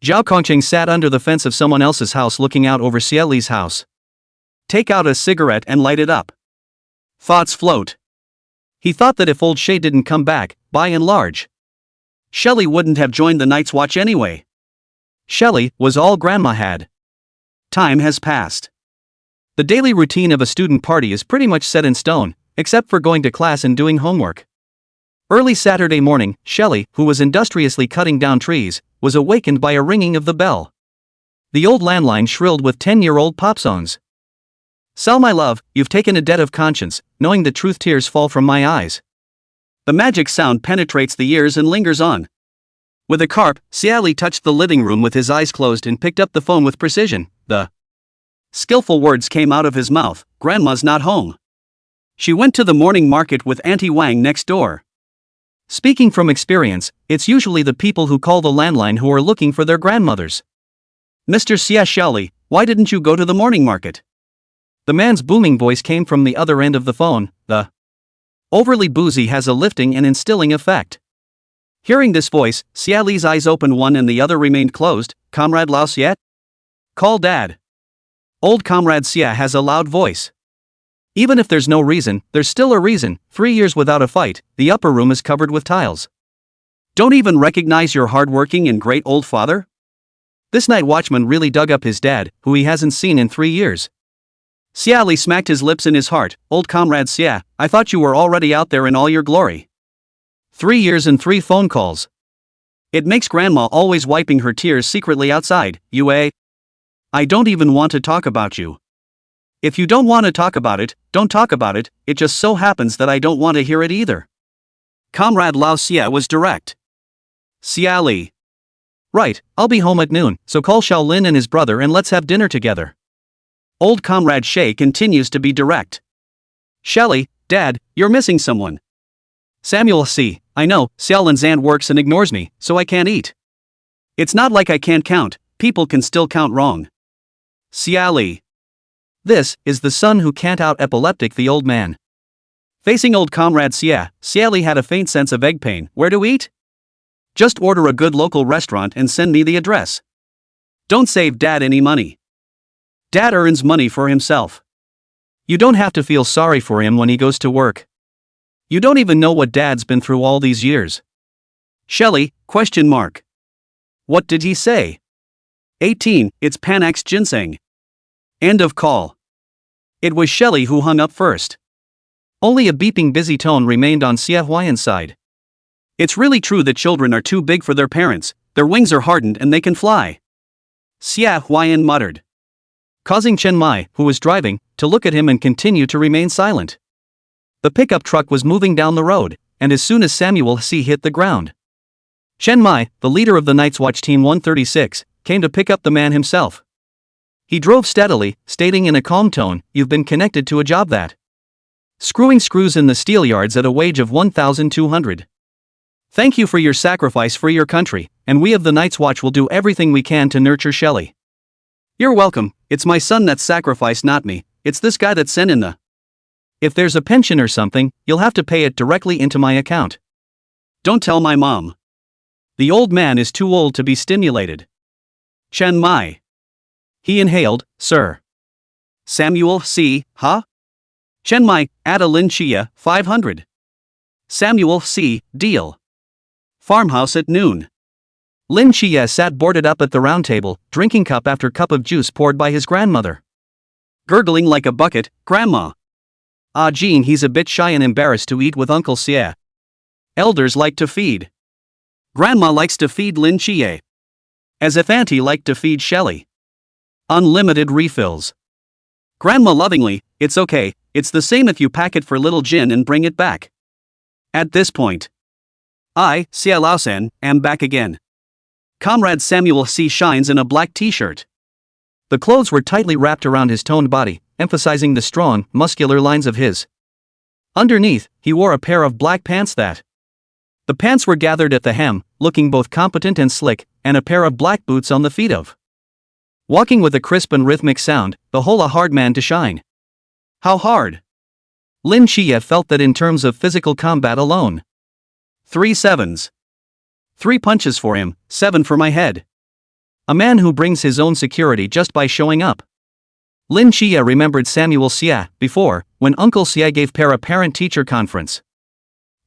A: Zhao Kongqing sat under the fence of someone else's house looking out over Xie Li's house. Take out a cigarette and light it up. Thoughts float. He thought that if old Xie didn't come back, by and large, Xie Li wouldn't have joined the Night's Watch anyway. Xie Li was all Grandma had. Time has passed. The daily routine of a student party is pretty much set in stone, except for going to class and doing homework. Early Saturday morning, Xie Li, who was industriously cutting down trees, was awakened by a ringing of the bell. The old landline shrilled with 10-year-old pop songs. Sal my love, you've taken a debt of conscience, knowing the truth tears fall from my eyes. The magic sound penetrates the ears and lingers on. With a carp, Xie Li touched the living room with his eyes closed and picked up the phone with precision. The skillful words came out of his mouth, Grandma's not home. She went to the morning market with Auntie Wang next door. Speaking from experience, it's usually the people who call the landline who are looking for their grandmothers. Mr. Xie Li, why didn't you go to the morning market? The man's booming voice came from the other end of the phone. The overly boozy has a lifting and instilling effect. Hearing this voice, Xie Li's eyes opened, one and the other remained closed. Comrade Lao Xie? Call Dad. Old Comrade Xie has a loud voice. Even if there's no reason, there's still a reason. 3 years without a fight, the upper room is covered with tiles. Don't even recognize your hardworking and great old father? This night watchman really dug up his dad, who he hasn't seen in 3 years. Xie Li smacked his lips in his heart. Old Comrade Xie, I thought you were already out there in all your glory. 3 years and 3 phone calls. It makes Grandma always wiping her tears secretly outside. I don't even want to talk about you. If you don't want to talk about it, don't talk about it. It just so happens that I don't want to hear it either. Comrade Lao Xie was direct. Xie Li. Right, I'll be home at noon, so call Shaolin and his brother and let's have dinner together. Old Comrade Xie continues to be direct. Xie Li, Dad, you're missing someone. Samuel C. I know, Xiaolin's aunt works and ignores me, so I can't eat. It's not like I can't count, people can still count wrong. Xie Li. This is the son who can't out epileptic the old man. Facing old Comrade Xie Li had a faint sense of egg pain. Where to eat? Just order a good local restaurant and send me the address. Don't save Dad any money. Dad earns money for himself. You don't have to feel sorry for him when he goes to work. You don't even know what Dad's been through all these years. Xie Li? What did he say? 18, it's Panax ginseng. End of call. It was Xie Li who hung up first. Only a beeping busy tone remained on Xie Huayan's side. It's really true that children are too big for their parents, their wings are hardened and they can fly. Xie Huayan muttered, causing Chen Mai, who was driving, to look at him and continue to remain silent. The pickup truck was moving down the road, and as soon as Samuel C. hit the ground, Chen Mai, the leader of the Night's Watch Team 136, came to pick up the man himself. He drove steadily, stating in a calm tone, "You've been connected to a job that screwing screws in the steel yards at a wage of 1,200. Thank you for your sacrifice for your country, and we of the Night's Watch will do everything we can to nurture Xie Li." You're welcome, it's my son that sacrificed, not me, it's this guy that sent in the... If there's a pension or something, you'll have to pay it directly into my account. Don't tell my mom. The old man is too old to be stimulated. Chen Mai. He inhaled, "Sir. Samuel C. Ha? Chiang Mai, Ada Lin Qiye, 500. Samuel C. Deal. Farmhouse at noon. Lin Qiye sat boarded up at the round table, drinking cup after cup of juice poured by his grandmother. Gurgling like a bucket, Grandma. Ah Jean, he's a bit shy and embarrassed to eat with Uncle Xie. Elders like to feed. Grandma likes to feed Lin Qiye. As if Auntie liked to feed Xie Li. Unlimited refills. Grandma lovingly, it's okay, it's the same if you pack it for little Jin and bring it back. At this point, I, Xie Laosan, am back again. Comrade Samuel C. shines in a black t-shirt. The clothes were tightly wrapped around his toned body, emphasizing the strong, muscular lines of his. Underneath, he wore a pair of black pants that. The pants were gathered at the hem, looking both competent and slick, and a pair of black boots on the feet of. Walking with a crisp and rhythmic sound, the whole a hard man to shine. How hard? Lin Qiye felt that in terms of physical combat alone. 3 sevens. 3 punches for him, 7 for my head. A man who brings his own security just by showing up. Lin Qiye remembered Samuel Xie before, when Uncle Xie gave Pear a parent-teacher conference.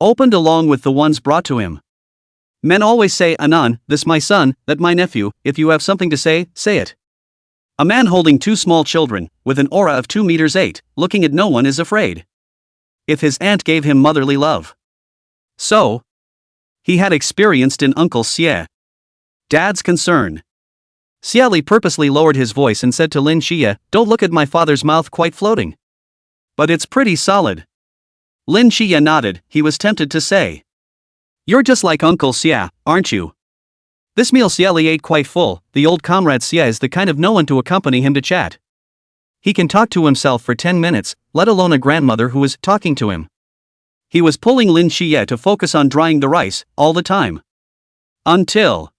A: Opened along with the ones brought to him. Men always say, Anan, this my son, that my nephew, if you have something to say, say it. A man holding 2 small children, with an aura of 2 meters 8, looking at no one is afraid. If his aunt gave him motherly love. So, he had experienced in Uncle Xie. Dad's concern. Xie Li purposely lowered his voice and said to Lin Qiye, don't look at my father's mouth quite floating. But it's pretty solid. Lin Qiye nodded, he was tempted to say. You're just like Uncle Xie, aren't you? This meal Xie Li ate quite full, the old comrade Xie is the kind of no one to accompany him to chat. He can talk to himself for 10 minutes, let alone a grandmother who is talking to him. He was pulling Lin Qiye to focus on drying the rice, all the time. Until.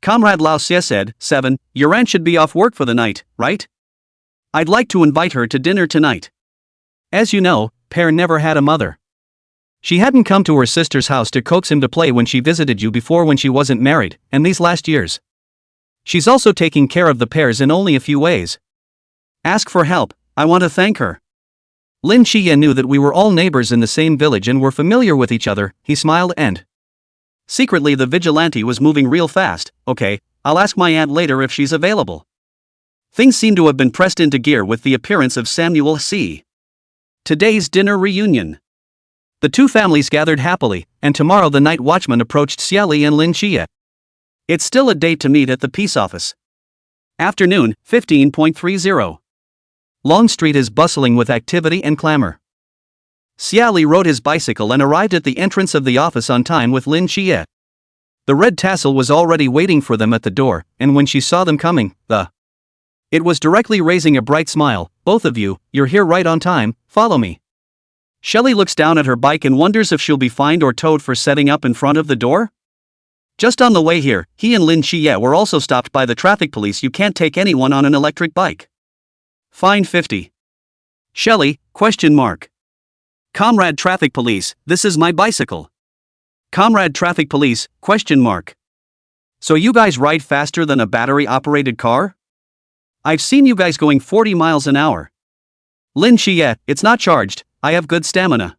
A: Comrade Lao Xie said, 7, your aunt should be off work for the night, right? I'd like to invite her to dinner tonight. As you know, Pear never had a mother. She hadn't come to her sister's house to coax him to play when she visited you before when she wasn't married, and these last years. She's also taking care of the Pears in only a few ways. Ask for help, I want to thank her. Lin Qiye knew that we were all neighbors in the same village and were familiar with each other, he smiled and. Secretly the vigilante was moving real fast, okay, I'll ask my aunt later if she's available. Things seem to have been pressed into gear with the appearance of Samuel C. Today's dinner reunion. The two families gathered happily, and tomorrow the night watchman approached Xie Li and Lin Qiye. It's still a date to meet at the peace office. Afternoon, 15.30. Long Street is bustling with activity and clamor. Xie Li rode his bicycle and arrived at the entrance of the office on time with Lin Qiye. The red tassel was already waiting for them at the door, and when she saw them coming, it was directly raising a bright smile, both of you, you're here right on time, follow me. Xie Li looks down at her bike and wonders if she'll be fined or towed for setting up in front of the door? Just on the way here, he and Lin Qiye were also stopped by the traffic police. You can't take anyone on an electric bike. Fine 50. Xie Li, question mark. Comrade traffic police, this is my bicycle. Comrade traffic police, question mark. So you guys ride faster than a battery-operated car? I've seen you guys going 40 miles an hour. Lin Qiye, it's not charged, I have good stamina.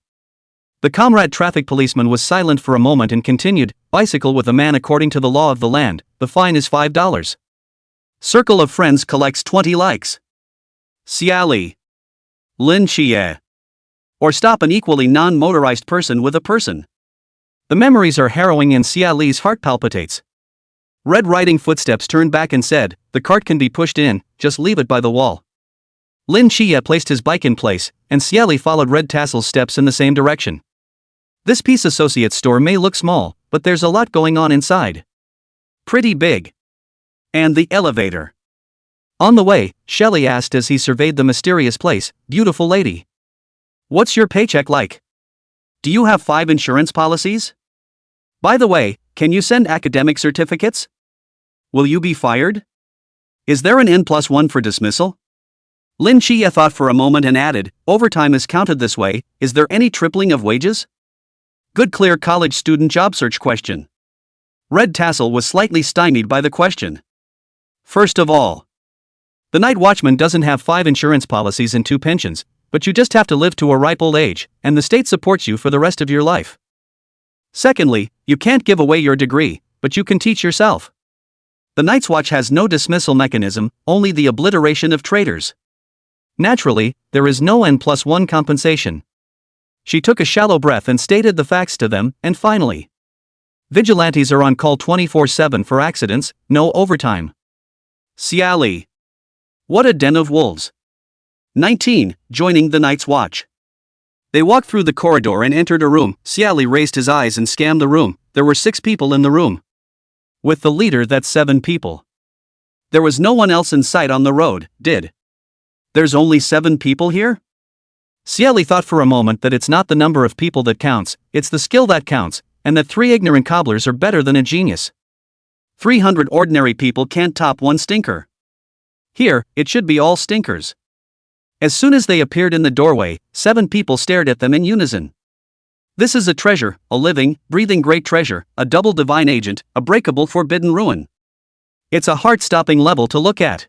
A: The comrade traffic policeman was silent for a moment and continued, bicycle with a man according to the law of the land, the fine is $5. Circle of friends collects 20 likes. Xie Li. Lin Qiye. Or stop an equally non-motorized person with a person. The memories are harrowing and Xie Li's heart palpitates. Red Riding Footsteps turned back and said, the cart can be pushed in, just leave it by the wall. Lin Qiye placed his bike in place, and Xie Li followed Red Tassel's steps in the same direction. This Peace Associates store may look small, but there's a lot going on inside. Pretty big. And the elevator. On the way, Xie Li asked as he surveyed the mysterious place, beautiful lady. What's your paycheck like? Do you have 5 insurance policies? By the way, can you send academic certificates? Will you be fired? Is there an N+1 for dismissal? Lin Qiye thought for a moment and added, overtime is counted this way, is there any tripling of wages? Good clear college student job search question. Red Tassel was slightly stymied by the question. First of all, The night watchman doesn't have 5 insurance policies and 2 pensions, but you just have to live to a ripe old age, and the state supports you for the rest of your life. Secondly, you can't give away your degree, but you can teach yourself. The Night's Watch has no dismissal mechanism, only the obliteration of traitors. Naturally, there is no N+1 compensation. She took a shallow breath and stated the facts to them, and finally. Vigilantes are on call 24/7 for accidents, no overtime. Xie Li. What a den of wolves. 19. Joining the Night's Watch. They walked through the corridor and entered a room. Xie Li raised his eyes and scanned the room. There were 6 people in the room. With the leader, that's 7 people. There was no one else in sight on the road, There's only 7 people here? Xie Li thought for a moment that it's not the number of people that counts, it's the skill that counts, and that 3 ignorant cobblers are better than a genius. 300 ordinary people can't top 1 stinker. Here, it should be all stinkers. As soon as they appeared in the doorway, 7 people stared at them in unison. This is a treasure, a living, breathing great treasure, a double divine agent, a breakable forbidden ruin. It's a heart-stopping level to look at.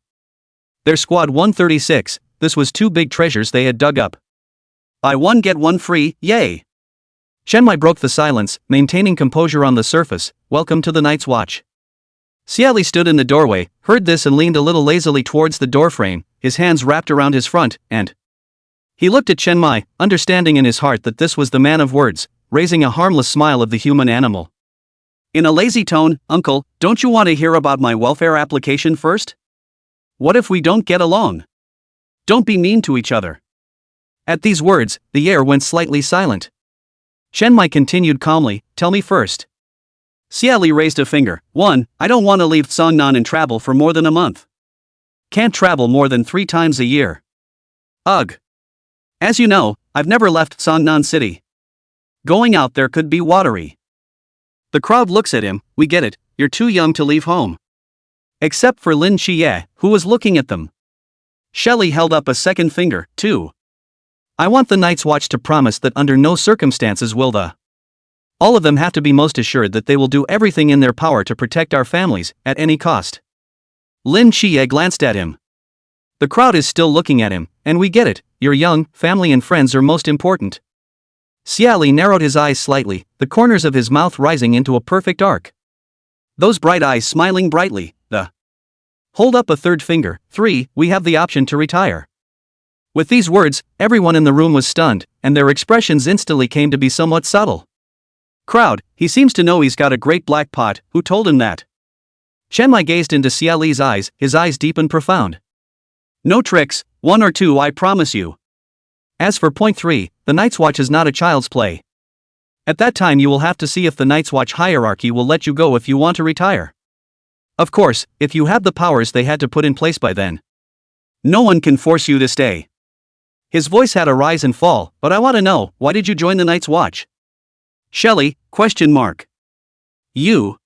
A: Their squad 136, this was 2 big treasures they had dug up. Buy 1 get 1 free, yay! Shenmai broke the silence, maintaining composure on the surface. Welcome to the Night's Watch. Xie Li stood in the doorway, heard this and leaned a little lazily towards the doorframe, his hands wrapped around his front, and he looked at Shenmai, understanding in his heart that this was the man of words, raising a harmless smile of the human animal. In a lazy tone, Uncle, don't you want to hear about my welfare application first? What if we don't get along? Don't be mean to each other. At these words, the air went slightly silent. Shenmai continued calmly, tell me first. Xie Li raised a finger. 1. I don't want to leave Songnan and travel for more than a month. Can't travel more than 3 times a year. Ugh. As you know, I've never left Songnan City. Going out there could be watery. The crowd looks at him, we get it, you're too young to leave home. Except for Lin Qiye, who was looking at them. Xie Li held up a second finger. 2. I want the Night's Watch to promise that under no circumstances will all of them have to be most assured that they will do everything in their power to protect our families, at any cost. Lin Qiye glanced at him. The crowd is still looking at him, and we get it, you're young, family and friends are most important. Xie Li narrowed his eyes slightly, the corners of his mouth rising into a perfect arc. Those bright eyes smiling brightly, Hold up a third finger. 3. We have the option to retire. With these words, everyone in the room was stunned, and their expressions instantly came to be somewhat subtle. Crowd, he seems to know he's got a great black pot, who told him that? Shenmai gazed into Xie Li's eyes, his eyes deep and profound. No tricks, 1 or 2 I promise you. As for point 3, the Night's Watch is not a child's play. At that time you will have to see if the Night's Watch hierarchy will let you go if you want to retire. Of course, if you have the powers they had to put in place by then. No one can force you to stay. His voice had a rise and fall, but I want to know, why did you join the Night's Watch? Xie Li, question mark. You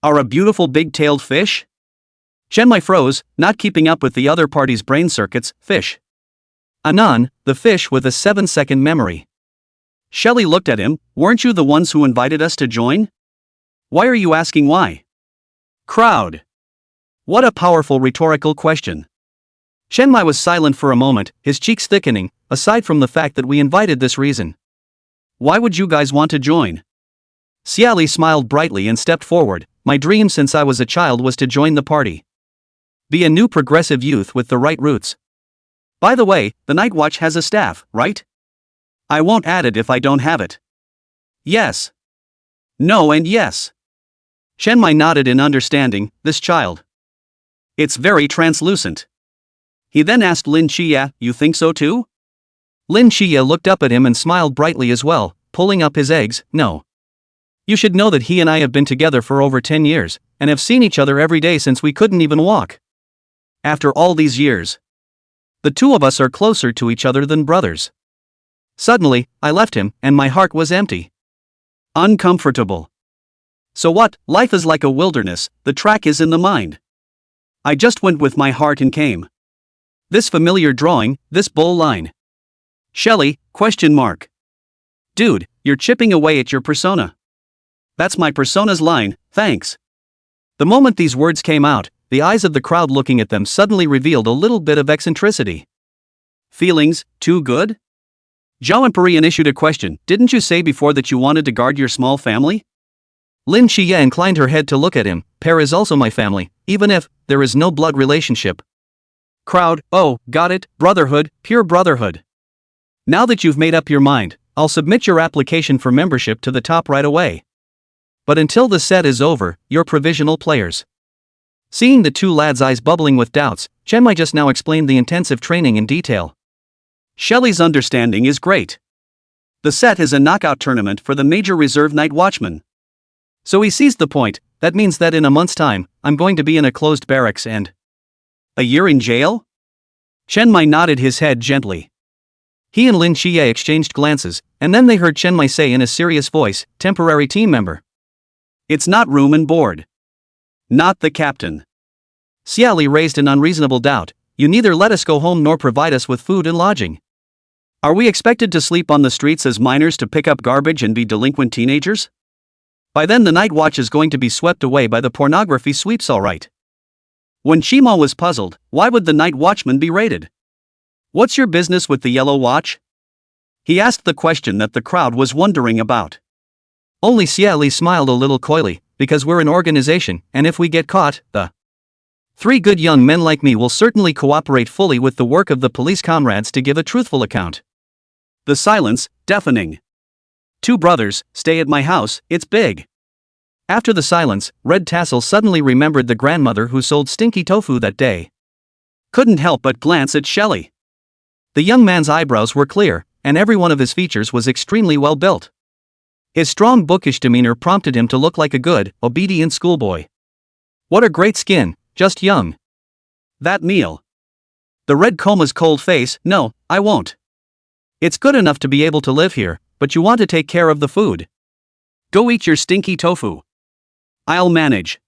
A: are a beautiful big-tailed fish? Shenmai froze, not keeping up with the other party's brain circuits. Fish. Anan, the fish with a 7-second memory. Xie Li looked at him. Weren't you the ones who invited us to join? Why are you asking why? Crowd. What a powerful rhetorical question. Shenmai was silent for a moment, his cheeks thickening, aside from the fact that we invited this reason. Why would you guys want to join? Xie Li smiled brightly and stepped forward. My dream since I was a child was to join the party. Be a new progressive youth with the right roots. By the way, the Night Watch has a staff, right? I won't add it if I don't have it. Yes. No and yes. Shenmai nodded in understanding, this child. It's very translucent. He then asked Lin Qiye, you think so too? Lin Qiye looked up at him and smiled brightly as well, pulling up his eggs. No. You should know that he and I have been together for over 10 years, and have seen each other every day since we couldn't even walk. After all these years, the 2 of us are closer to each other than brothers. Suddenly, I left him, and my heart was empty. Uncomfortable. So what, life is like a wilderness, the track is in the mind. I just went with my heart and came. This familiar drawing, this bowl line. Xie Li, question mark. Dude, you're chipping away at your persona. That's my persona's line, thanks. The moment these words came out, the eyes of the crowd looking at them suddenly revealed a little bit of eccentricity. Feelings, too good? Zhao Emporian issued a question. Didn't you say before that you wanted to guard your small family? Lin Qiye inclined her head to look at him. Pear is also my family, even if there is no blood relationship. Crowd, oh, got it, brotherhood, pure brotherhood. Now that you've made up your mind, I'll submit your application for membership to the top right away. But until the set is over, you're provisional players. Seeing the two lads' eyes bubbling with doubts, Chen Mai just now explained the intensive training in detail. Xie Li's understanding is great. The set is a knockout tournament for the major reserve night watchman. So he seized the point. That means that in a month's time, I'm going to be in a closed barracks and a year in jail? Chen Mai nodded his head gently. He and Lin Qiye exchanged glances, and then they heard Chen Mai say in a serious voice, temporary team member. It's not room and board. Not the captain. Xie Li raised an unreasonable doubt. You neither let us go home nor provide us with food and lodging. Are we expected to sleep on the streets as minors to pick up garbage and be delinquent teenagers? By then the night watch is going to be swept away by the pornography sweeps, all right. When Shima was puzzled, why would the night watchman be raided? What's your business with the yellow watch? He asked the question that the crowd was wondering about. Only Xie Li smiled a little coyly, because we're an organization, and if we get caught, the three good young men like me will certainly cooperate fully with the work of the police comrades to give a truthful account. The silence, deafening. Two brothers, stay at my house, it's big. After the silence, Red Tassel suddenly remembered the grandmother who sold stinky tofu that day. Couldn't help but glance at Xie Li. The young man's eyebrows were clear, and every one of his features was extremely well built. His strong bookish demeanor prompted him to look like a good, obedient schoolboy. What a great skin, just young. That meal. The Red Coma's cold face, no, I won't. It's good enough to be able to live here, but you want to take care of the food. Go eat your stinky tofu. I'll manage.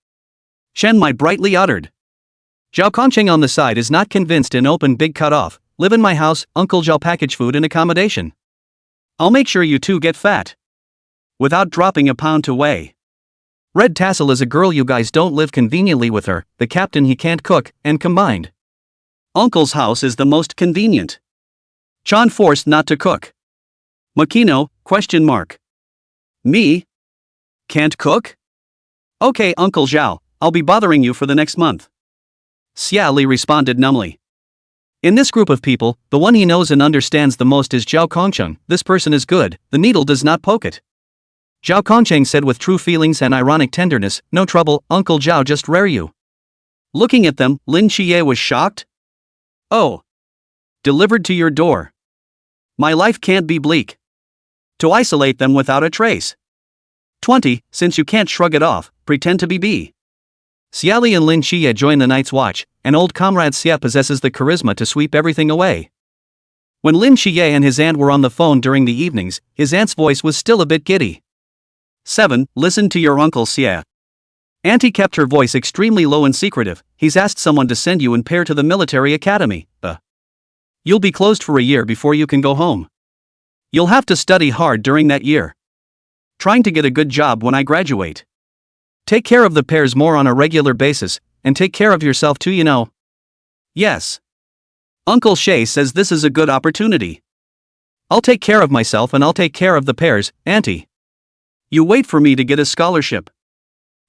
A: Chen Mai brightly uttered. Zhao Kongcheng on the side is not convinced and opened big cut off. Live in my house, Uncle Zhao package food and accommodation. I'll make sure you two get fat. Without dropping a pound to weigh. Red Tassel is a girl, you guys don't live conveniently with her, the captain he can't cook, and combined. Uncle's house is the most convenient. Chan forced not to cook. Makino, ? Me? Can't cook? Okay Uncle Zhao, I'll be bothering you for the next month. Xie Li responded numbly. In this group of people, the one he knows and understands the most is Zhao Kongcheng. This person is good, the needle does not poke it. Zhao Kongcheng said with true feelings and ironic tenderness, no trouble, Uncle Zhao just rare you. Looking at them, Lin Qiye was shocked. Oh. Delivered to your door. My life can't be bleak. To isolate them without a trace. 20, since you can't shrug it off, pretend to be B. Xie Li and Lin Qiye join the Night's Watch, and old comrade Xie possesses the charisma to sweep everything away. When Lin Qiye and his aunt were on the phone during the evenings, his aunt's voice was still a bit giddy. 7. Listen to your uncle Xie. Auntie kept her voice extremely low and secretive. He's asked someone to send you and Pear to the military academy. You'll be closed for a year before you can go home. You'll have to study hard during that year. Trying to get a good job when I graduate. Take care of the Pears more on a regular basis, and take care of yourself too, you know. Yes. Uncle Xie says this is a good opportunity. I'll take care of myself and I'll take care of the Pears, Auntie. You wait for me to get a scholarship.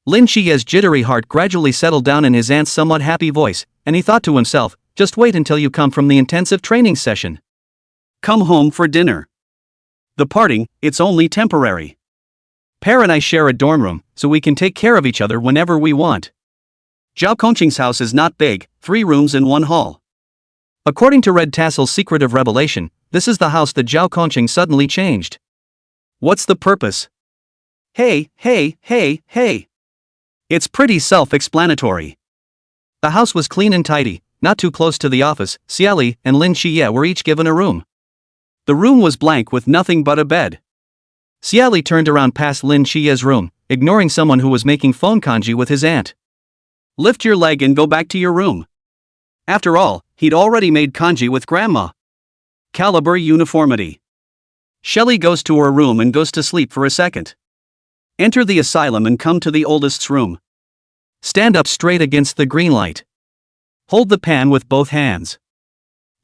A: Lin Qiye's jittery heart gradually settled down in his aunt's somewhat happy voice, and he thought to himself, just wait until you come from the intensive training session. Come home for dinner. The parting, it's only temporary. Pear and I share a dorm room, so we can take care of each other whenever we want. Zhao Kongcheng's house is not big, 3 rooms and 1 hall. According to Red Tassel's secretive revelation, this is the house that Zhao Kongcheng suddenly changed. What's the purpose? Hey. It's pretty self-explanatory. The house was clean and tidy, not too close to the office. Xie Li and Lin Qiye were each given a room. The room was blank with nothing but a bed. Xie Li turned around past Lin Qiye's room, ignoring someone who was making phone kanji with his aunt. Lift your leg and go back to your room. After all, he'd already made kanji with grandma. Caliber uniformity. Xie Li goes to her room and goes to sleep for a second. Enter the asylum and come to the oldest's room. Stand up straight against the green light. Hold the pan with both hands.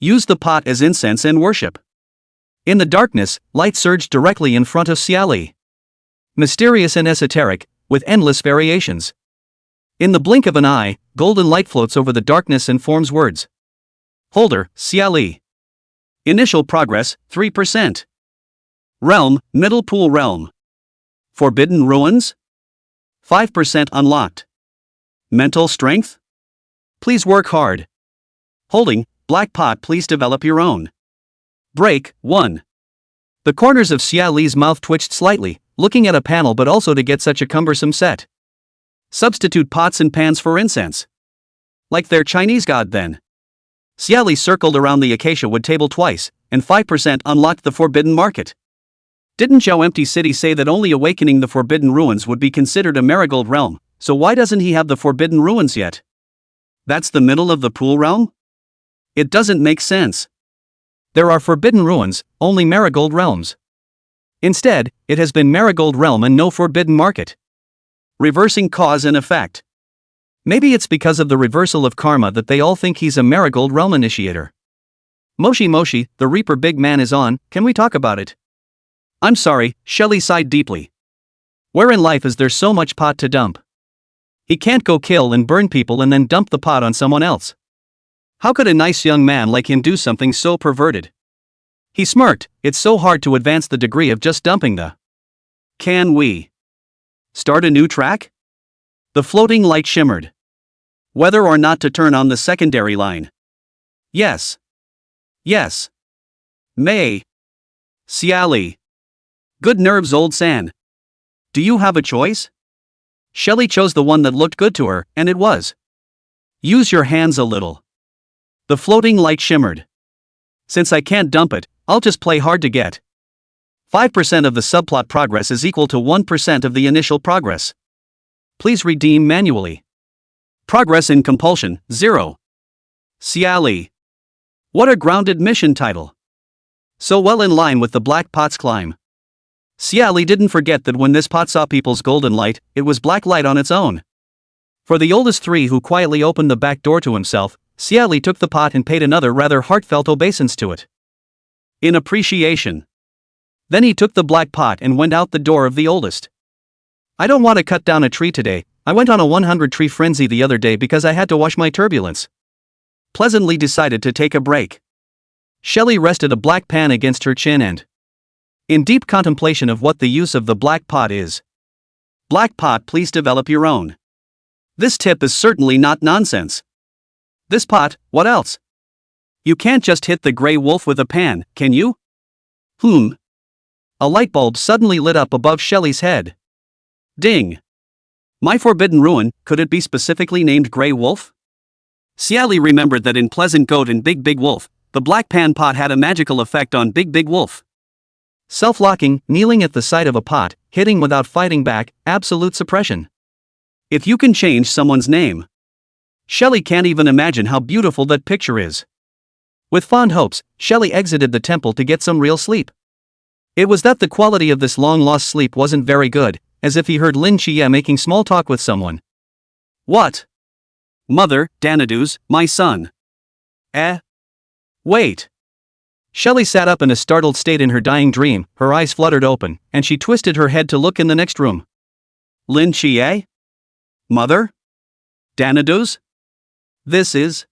A: Use the pot as incense and worship. In the darkness, light surged directly in front of Xie Li. Mysterious and esoteric, with endless variations. In the blink of an eye, golden light floats over the darkness and forms words. Holder, Xie Li. Initial progress, 3%. Realm, Middle Pool Realm. Forbidden Ruins? 5% unlocked. Mental strength? Please work hard. Holding, black pot, please develop your own. Break, 1. The corners of Xie Li's mouth twitched slightly, looking at a panel but also to get such a cumbersome set. Substitute pots and pans for incense. Like their Chinese god then. Xie Li circled around the acacia wood table twice, and 5% unlocked the forbidden market. Didn't Zhao Empty City say that only awakening the forbidden ruins would be considered a marigold realm, so why doesn't he have the forbidden ruins yet? That's the middle of the pool realm? It doesn't make sense. There are forbidden ruins, only marigold realms. Instead, it has been marigold realm and no forbidden market. Reversing cause and effect. Maybe it's because of the reversal of karma that they all think he's a marigold realm initiator. Moshi Moshi, the Reaper big man is on, can we talk about it? I'm sorry, Xie Li sighed deeply. Where in life is there so much pot to dump? He can't go kill and burn people and then dump the pot on someone else. How could a nice young man like him do something so perverted? He smirked, it's so hard to advance the degree of just dumping the. Can we start a new track? The floating light shimmered. Whether or not to turn on the secondary line. Yes. Yes. May. Xie Li. Good nerves, old San. Do you have a choice? Xie Li chose the one that looked good to her, and it was. Use your hands a little. The floating light shimmered. Since I can't dump it, I'll just play hard to get. 5% of the subplot progress is equal to 1% of the initial progress. Please redeem manually. Progress in compulsion, 0. Xie Li. What a grounded mission title. So well in line with the Black Pot's climb. Xie Li didn't forget that when this pot saw people's golden light, it was black light on its own. For the oldest three who quietly opened the back door to himself, Xie Li took the pot and paid another rather heartfelt obeisance to it. In appreciation. Then he took the black pot and went out the door of the oldest. I don't want to cut down a tree today, I went on a 100-tree frenzy the other day because I had to wash my turbulence. Pleasantly decided to take a break. Xie Li rested a black pan against her chin and, in deep contemplation of what the use of the black pot is. Black pot, please develop your own. This tip is certainly not nonsense. This pot, what else? You can't just hit the gray wolf with a pan, can you? A light bulb suddenly lit up above Xie Li's head. Ding. My forbidden ruin, could it be specifically named Grey Wolf? Xie Li remembered that in Pleasant Goat and Big Big Wolf, the black pan pot had a magical effect on Big Big Wolf. Self-locking, kneeling at the sight of a pot, hitting without fighting back, absolute suppression. If you can change someone's name. Xie Li can't even imagine how beautiful that picture is. With fond hopes, Xie Li exited the temple to get some real sleep. It was that the quality of this long-lost sleep wasn't very good, as if he heard Lin Qiye making small talk with someone. What? Mother, Danadus, my son. Wait. Xie Li sat up in a startled state in her dying dream, her eyes fluttered open, and she twisted her head to look in the next room. Lin Qiye? Mother? Danadus? This is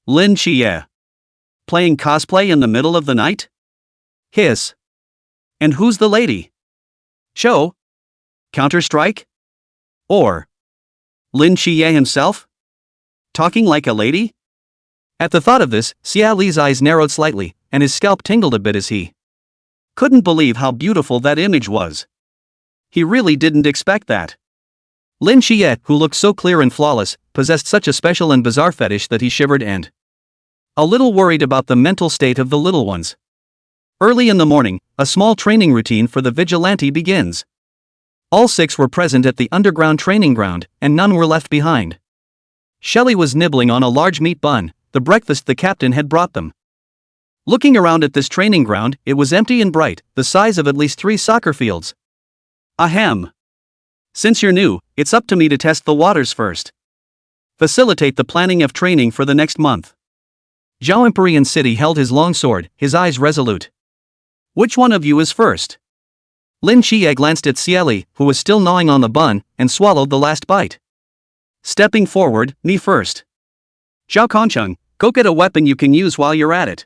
A: Lin Qiye. Playing cosplay in the middle of the night? Hiss. And who's the lady? Show? Counter-Strike? Or Lin Qiye himself? Talking like a lady? At the thought of this, Xie Li's eyes narrowed slightly, and his scalp tingled a bit as he couldn't believe how beautiful that image was. He really didn't expect that. Lin Qiye, who looked so clear and flawless, possessed such a special and bizarre fetish that he shivered and a little worried about the mental state of the little ones. Early in the morning, a small training routine for the vigilante begins. All 6 were present at the underground training ground, and none were left behind. Xie Li was nibbling on a large meat bun, the breakfast the captain had brought them. Looking around at this training ground, it was empty and bright, the size of at least 3 soccer fields. Ahem. Since you're new, it's up to me to test the waters first. Facilitate the planning of training for the next month. Zhao Empyrean City held his long sword, his eyes resolute. Which one of you is first? Lin Qiye glanced at Xie Li, who was still gnawing on the bun, and swallowed the last bite. Stepping forward, me first. Zhao Kongcheng, go get a weapon you can use while you're at it.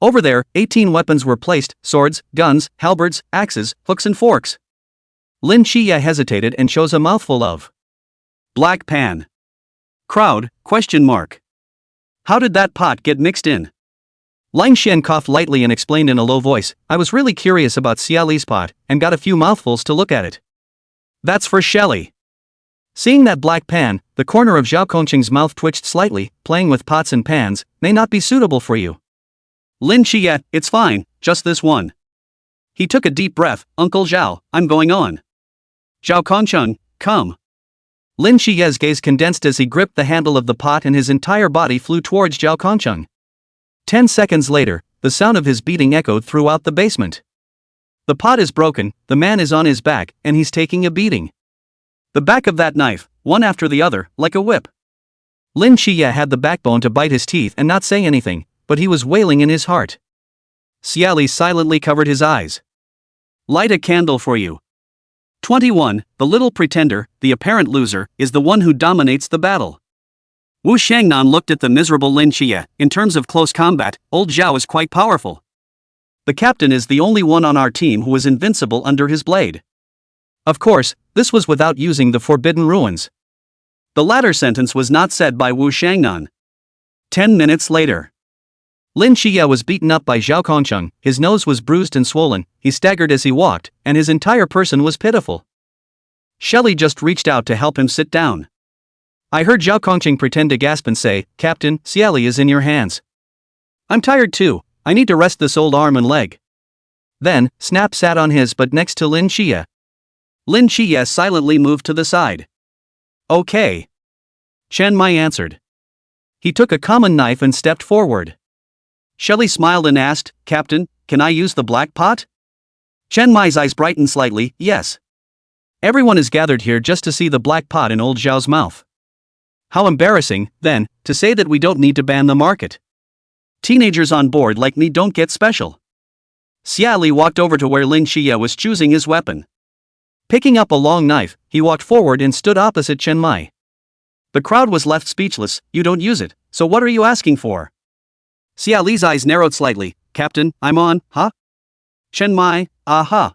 A: Over there, 18 weapons were placed: swords, guns, halberds, axes, hooks and forks. Lin Qiye hesitated and chose a mouthful of black pan. Crowd, ? How did that pot get mixed in? Lang Xian coughed lightly and explained in a low voice, I was really curious about Xie Li's pot, and got a few mouthfuls to look at it. That's for Xie Li. Seeing that black pan, the corner of Zhao Kongcheng's mouth twitched slightly. Playing with pots and pans may not be suitable for you. Lin Qiye, it's fine, just this one. He took a deep breath. Uncle Zhao, I'm going on. Zhao Kongcheng, come. Lin Qiye's gaze condensed as he gripped the handle of the pot and his entire body flew towards Zhao Kongcheng. 10 seconds later, the sound of his beating echoed throughout the basement. The pot is broken, the man is on his back, and he's taking a beating. The back of that knife, one after the other, like a whip. Lin Qiye had the backbone to bite his teeth and not say anything, but he was wailing in his heart. Xie Li silently covered his eyes. Light a candle for you. 21. The little pretender, the apparent loser, is the one who dominates the battle. Wu Shangnan looked at the miserable Lin Qiye. In terms of close combat, old Zhao is quite powerful. The captain is the only one on our team who is invincible under his blade. Of course, this was without using the forbidden ruins. The latter sentence was not said by Wu Shangnan. 10 minutes later. Lin Qiye was beaten up by Zhao Kongcheng, his nose was bruised and swollen, he staggered as he walked, and his entire person was pitiful. Xie Li just reached out to help him sit down. I heard Zhao Kongcheng pretend to gasp and say, Captain, Xie Li is in your hands. I'm tired too, I need to rest this old arm and leg. Then, Snap sat on his butt next to Lin Qiye. Lin Qiye silently moved to the side. Okay. Chen Mai answered. He took a common knife and stepped forward. Xie Li smiled and asked, Captain, can I use the black pot? Chen Mai's eyes brightened slightly, yes. Everyone is gathered here just to see the black pot in old Zhao's mouth. How embarrassing, then, to say that we don't need to ban the market. Teenagers on board like me don't get special. Xie Li walked over to where Lin Qiye was choosing his weapon. Picking up a long knife, he walked forward and stood opposite Chen Mai. The crowd was left speechless. You don't use it, so what are you asking for? Xie Li's eyes narrowed slightly. Captain, I'm on, huh? Chen Mai, aha.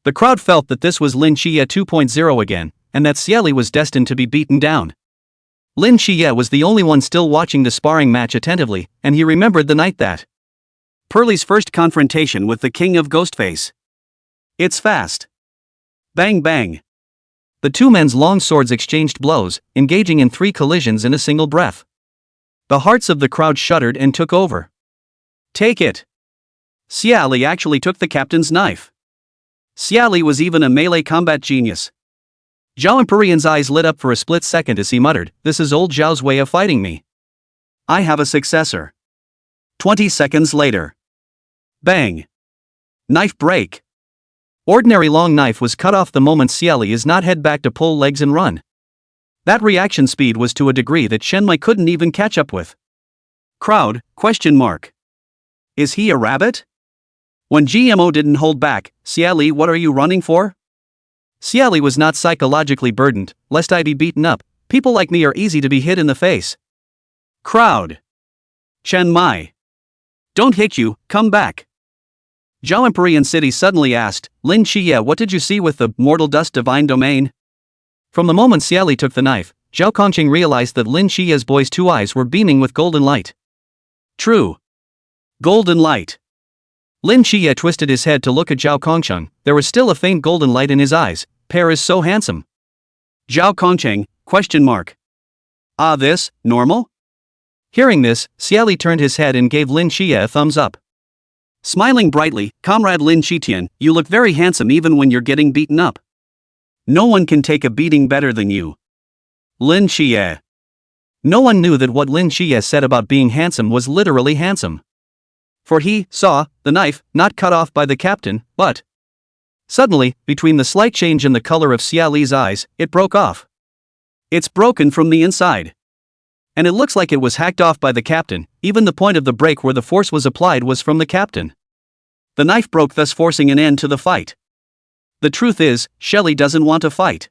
A: The crowd felt that this was Lin Qiye 2.0 again, and that Xie Li was destined to be beaten down. Lin Qiye was the only one still watching the sparring match attentively, and he remembered the night that Pearlie's first confrontation with the king of Ghostface. It's fast. Bang bang. The two men's long swords exchanged blows, engaging in 3 collisions in a single breath. The hearts of the crowd shuddered and took over. Take it. Xie Li actually took the captain's knife. Xie Li was even a melee combat genius. Zhao Empyrean's eyes lit up for a split second as he muttered, this is old Zhao's way of fighting me. I have a successor. 20 seconds later. Bang. Knife break. Ordinary long knife was cut off the moment Xie Li is not head back to pull legs and run. That reaction speed was to a degree that Chen Mai couldn't even catch up with. Crowd, ? Is he a rabbit? When GMO didn't hold back, Xie Li, what are you running for? Xie Li was not psychologically burdened, lest I be beaten up, people like me are easy to be hit in the face. Crowd. Chen Mai. Don't hit you, come back. Zhao Empyrean City suddenly asked, Lin Qiye, what did you see with the mortal dust divine domain? From the moment Xie Li took the knife, Zhao Kongcheng realized that Lin Qiye's boy's 2 eyes were beaming with golden light. True. Golden light. Lin Qiye twisted his head to look at Zhao Kongcheng. There was still a faint golden light in his eyes. Pear is so handsome. Zhao Kongcheng, ? This, normal? Hearing this, Xie Li turned his head and gave Lin Qiye a thumbs up. Smiling brightly, Comrade Lin Qiye, you look very handsome even when you're getting beaten up. No one can take a beating better than you. Lin Qiye. No one knew that what Lin Qiye said about being handsome was literally handsome. For he saw the knife not cut off by the captain, but Suddenly, between the slight change in the color of Xie Li's eyes, it broke off. It's broken from the inside. And it looks like it was hacked off by the captain, even the point of the break where the force was applied was from the captain. The knife broke, thus forcing an end to the fight. The truth is, Xie Li doesn't want to fight.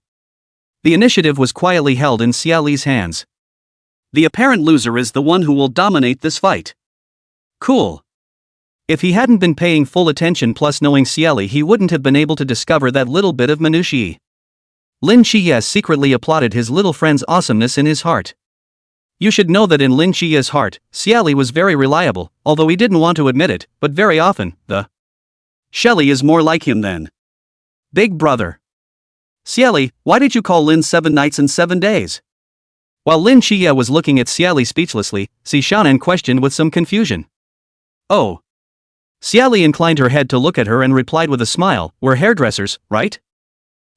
A: The initiative was quietly held in Xie Li's hands. The apparent loser is the one who will dominate this fight. Cool. If he hadn't been paying full attention plus knowing Xie Li, he wouldn't have been able to discover that little bit of minutiae. Lin Qiye secretly applauded his little friend's awesomeness in his heart. You should know that in Lin Qiye's heart, Xie Li was very reliable, although he didn't want to admit it, but very often, the Xie Li is more like him than Big Brother. Xie Li, why did you call Lin 7 nights and 7 days? While Lin Qiye was looking at Xie Li speechlessly, Xie Xiaonan questioned with some confusion. Oh. Xie Li inclined her head to look at her and replied with a smile, we're hairdressers, right?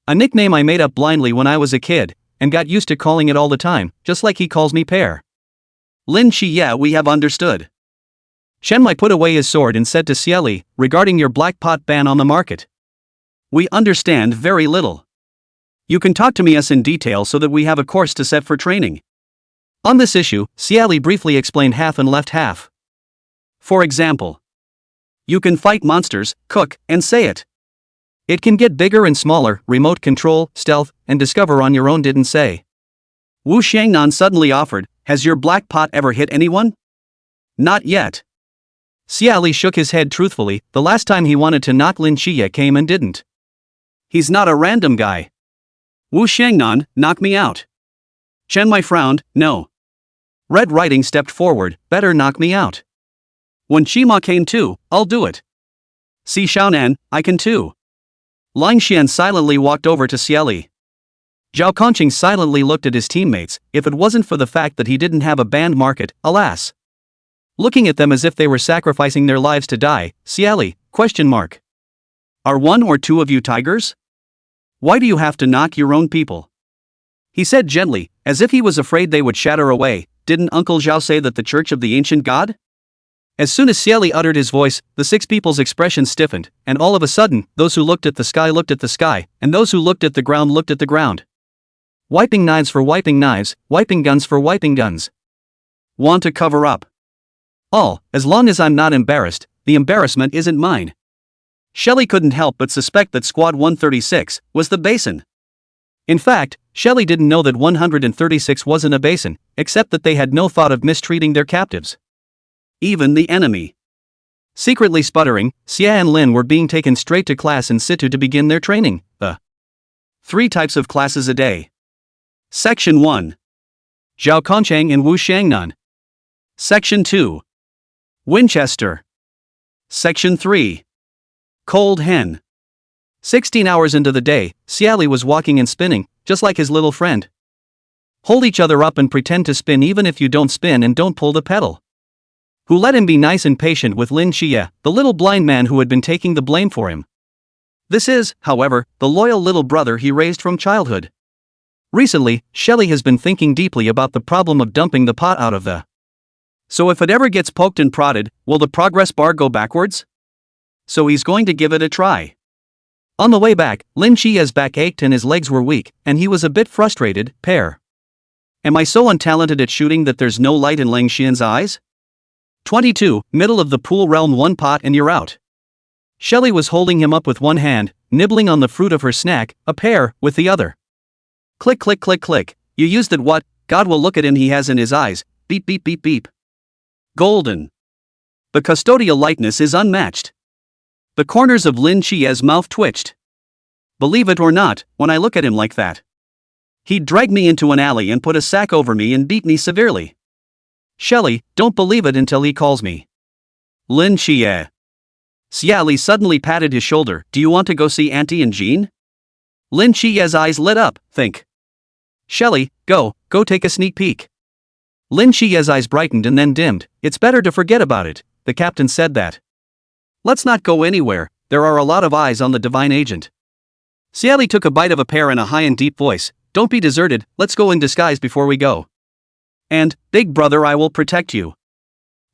A: A nickname I made up blindly when I was a kid, and got used to calling it all the time, just like he calls me Pear. Lin Qiye, we have understood. Shen Mai put away his sword and said to Xie Li, regarding your black pot ban on the market. We understand very little. You can talk to me us in detail so that we have a course to set for training. On this issue, Xie Li briefly explained half and left half. For example, you can fight monsters, cook, and say it. It can get bigger and smaller, remote control, stealth, and discover on your own, didn't say. Wu Xiangnan suddenly offered, has your black pot ever hit anyone? Not yet. Xie Li shook his head truthfully, the last time he wanted to knock Lin Qiye came and didn't. He's not a random guy. Wu Xiangnan, knock me out. Chen Mai frowned, no. Red Riding stepped forward, better knock me out. When Qima came too, I'll do it. Xie Xiaonan, I can too. Lang Xian silently walked over to Xie Li. Zhao Conqing silently looked at his teammates, if it wasn't for the fact that he didn't have a banned market, alas. Looking at them as if they were sacrificing their lives to die, Xie Li, question mark. Are one or two of you tigers? Why do you have to knock your own people? He said gently, as if he was afraid they would shatter away, didn't Uncle Zhao say that the Church of the Ancient God? As soon as Xie Li uttered his voice, the 6 people's expression stiffened, and all of a sudden, those who looked at the sky looked at the sky, and those who looked at the ground looked at the ground. Wiping knives for wiping knives, wiping guns for wiping guns. Want to cover up? All, as long as I'm not embarrassed, the embarrassment isn't mine. Xie Li couldn't help but suspect that Squad 136 was the basin. In fact, Xie Li didn't know that 136 wasn't a basin, except that they had no thought of mistreating their captives. Even the enemy. Secretly sputtering, Xie and Lin were being taken straight to class in situ to begin their training, the 3 types of classes a day. Section 1. Zhao Conchang and Wu Xiangnan. Section 2. Winchester. Section 3. Cold Hen. 16 hours into the day, Xie Li was walking and spinning, just like his little friend. Hold each other up and pretend to spin even if you don't spin and don't pull the pedal. Who let him be nice and patient with Lin Qiye, the little blind man who had been taking the blame for him. This is, however, the loyal little brother he raised from childhood. Recently, Xie Li has been thinking deeply about the problem of dumping the pot out of the. So if it ever gets poked and prodded, will the progress bar go backwards? So he's going to give it a try. On the way back, Lin Qiye's back ached and his legs were weak, and he was a bit frustrated. Pear. Am I so untalented at shooting that there's no light in Lang Xian's eyes? 22, middle of the pool realm, 1 pot and you're out. Xie Li was holding him up with one hand, nibbling on the fruit of her snack, a pear, with the other. Click click click click, you used it what? God will look at him, he has in his eyes, beep beep beep beep. Golden. The custodial lightness is unmatched. The corners of Lin Qiye's mouth twitched. Believe it or not, when I look at him like that. He'd drag me into an alley and put a sack over me and beat me severely. Xie Li, don't believe it until he calls me Lin Qiye. Xie Li suddenly patted his shoulder, do you want to go see Auntie and Jean? Lin Qiye's eyes lit up, think. Xie Li, go take a sneak peek. Lin Qiye's eyes brightened and then dimmed, it's better to forget about it, the captain said that. Let's not go anywhere, there are a lot of eyes on the divine agent. Xie Li took a bite of a pear in a high and deep voice, don't be deserted, let's go in disguise before we go. And, big brother, I will protect you.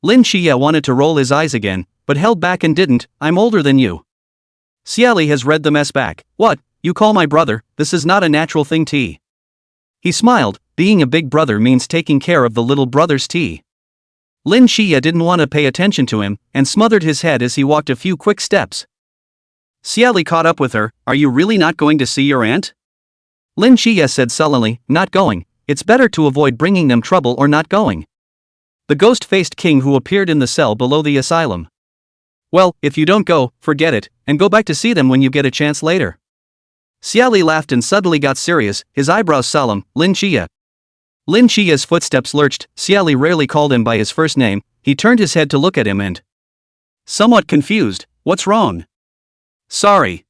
A: Lin Qiye wanted to roll his eyes again, but held back and didn't, I'm older than you. Xie Li has read the mess back. What, you call my brother, this is not a natural thing tea. He smiled, being a big brother means taking care of the little brother's tea. Lin Qiye didn't want to pay attention to him, and smothered his head as he walked a few quick steps. Xie Li caught up with her. Are you really not going to see your aunt? Lin Qiye said sullenly, not going, it's better to avoid bringing them trouble or not going. The ghost-faced king who appeared in the cell below the asylum. Well, if you don't go, forget it, and go back to see them when you get a chance later. Xie Li laughed and suddenly got serious, his eyebrows solemn. Lin Qiye. Lin Qiye's footsteps lurched. Xie Li rarely called him by his first name. He turned his head to look at him and, somewhat confused, what's wrong? Sorry.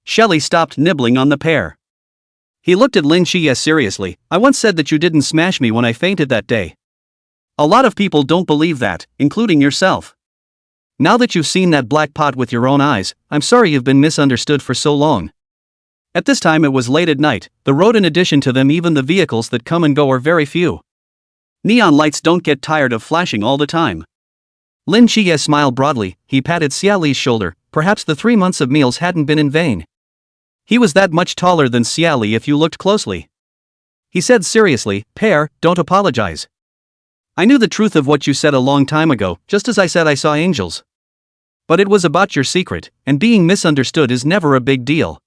A: Xie Li stopped nibbling on the pear. He looked at Lin Qiye seriously. I once said that you didn't smash me when I fainted that day. A lot of people don't believe that, including yourself. Now that you've seen that black pot with your own eyes, I'm sorry you've been misunderstood for so long. At this time it was late at night, the road in addition to them even the vehicles that come and go are very few. Neon lights don't get tired of flashing all the time. Lin Qiye smiled broadly, he patted Xie Li's shoulder, perhaps the 3 months of meals hadn't been in vain. He was that much taller than Xie Li if you looked closely. He said seriously, Pear, don't apologize. I knew the truth of what you said a long time ago, just as I said I saw angels. But it was about your secret, and being misunderstood is never a big deal.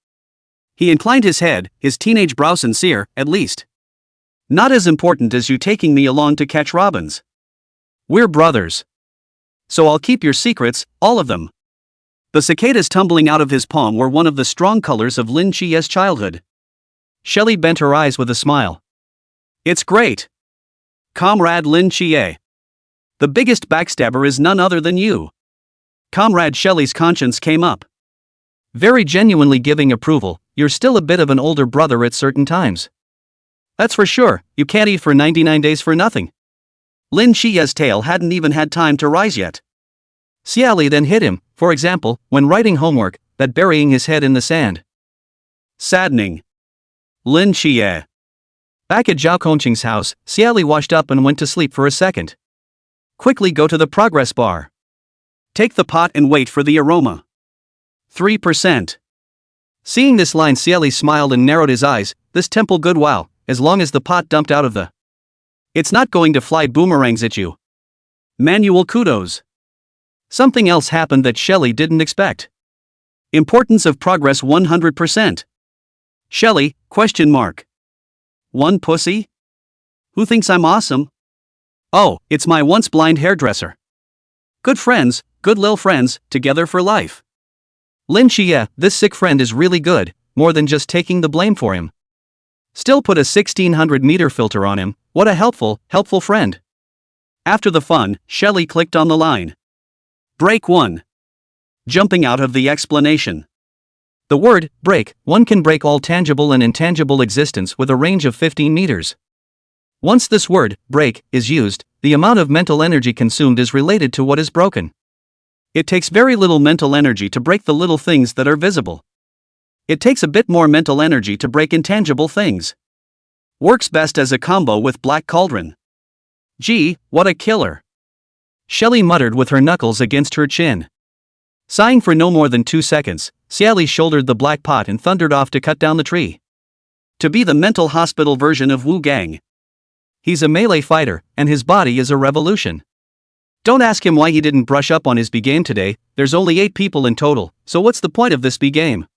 A: He inclined his head, his teenage brow sincere, at least. Not as important as you taking me along to catch robins. We're brothers. So I'll keep your secrets, all of them. The cicadas tumbling out of his palm were one of the strong colors of Lin Qiye's childhood. Xie Li bent her eyes with a smile. It's great. Comrade Lin Qiye. The biggest backstabber is none other than you. Comrade Xie Li's conscience came up. Very genuinely giving approval, you're still a bit of an older brother at certain times. That's for sure, you can't eat for 99 days for nothing. Lin Qiye's tail hadn't even had time to rise yet. Xie Li then hit him, for example, when writing homework, that burying his head in the sand. Saddening. Lin Qiye. Back at Zhao Kongqing's house, Xie Li washed up and went to sleep for a second. Quickly go to the progress bar. Take the pot and wait for the aroma. 3%. Seeing this line, Xie Li smiled and narrowed his eyes. This temple good, wow, as long as the pot dumped out of the... It's not going to fly boomerangs at you. Manual kudos. Something else happened that Xie Li didn't expect. Importance of progress 100%. Xie Li, question mark. One pussy? Who thinks I'm awesome? Oh, it's my once blind hairdresser. Good friends, good lil friends, together for life. Lin Qiye, this sick friend is really good, more than just taking the blame for him. Still put a 1600-meter filter on him, what a helpful friend. After the fun, Xie Li clicked on the line. Break 1. Jumping out of the explanation. The word, break, one can break all tangible and intangible existence with a range of 15 meters. Once this word, break, is used, the amount of mental energy consumed is related to what is broken. It takes very little mental energy to break the little things that are visible. It takes a bit more mental energy to break intangible things. Works best as a combo with Black Cauldron. Gee, what a killer. Xie Li muttered with her knuckles against her chin. Sighing for no more than 2 seconds, Xie Li shouldered the black pot and thundered off to cut down the tree. To be the mental hospital version of Wu Gang. He's a melee fighter, and his body is a revolution. Don't ask him why he didn't brush up on his B-game today, there's only 8 people in total, so what's the point of this B-game?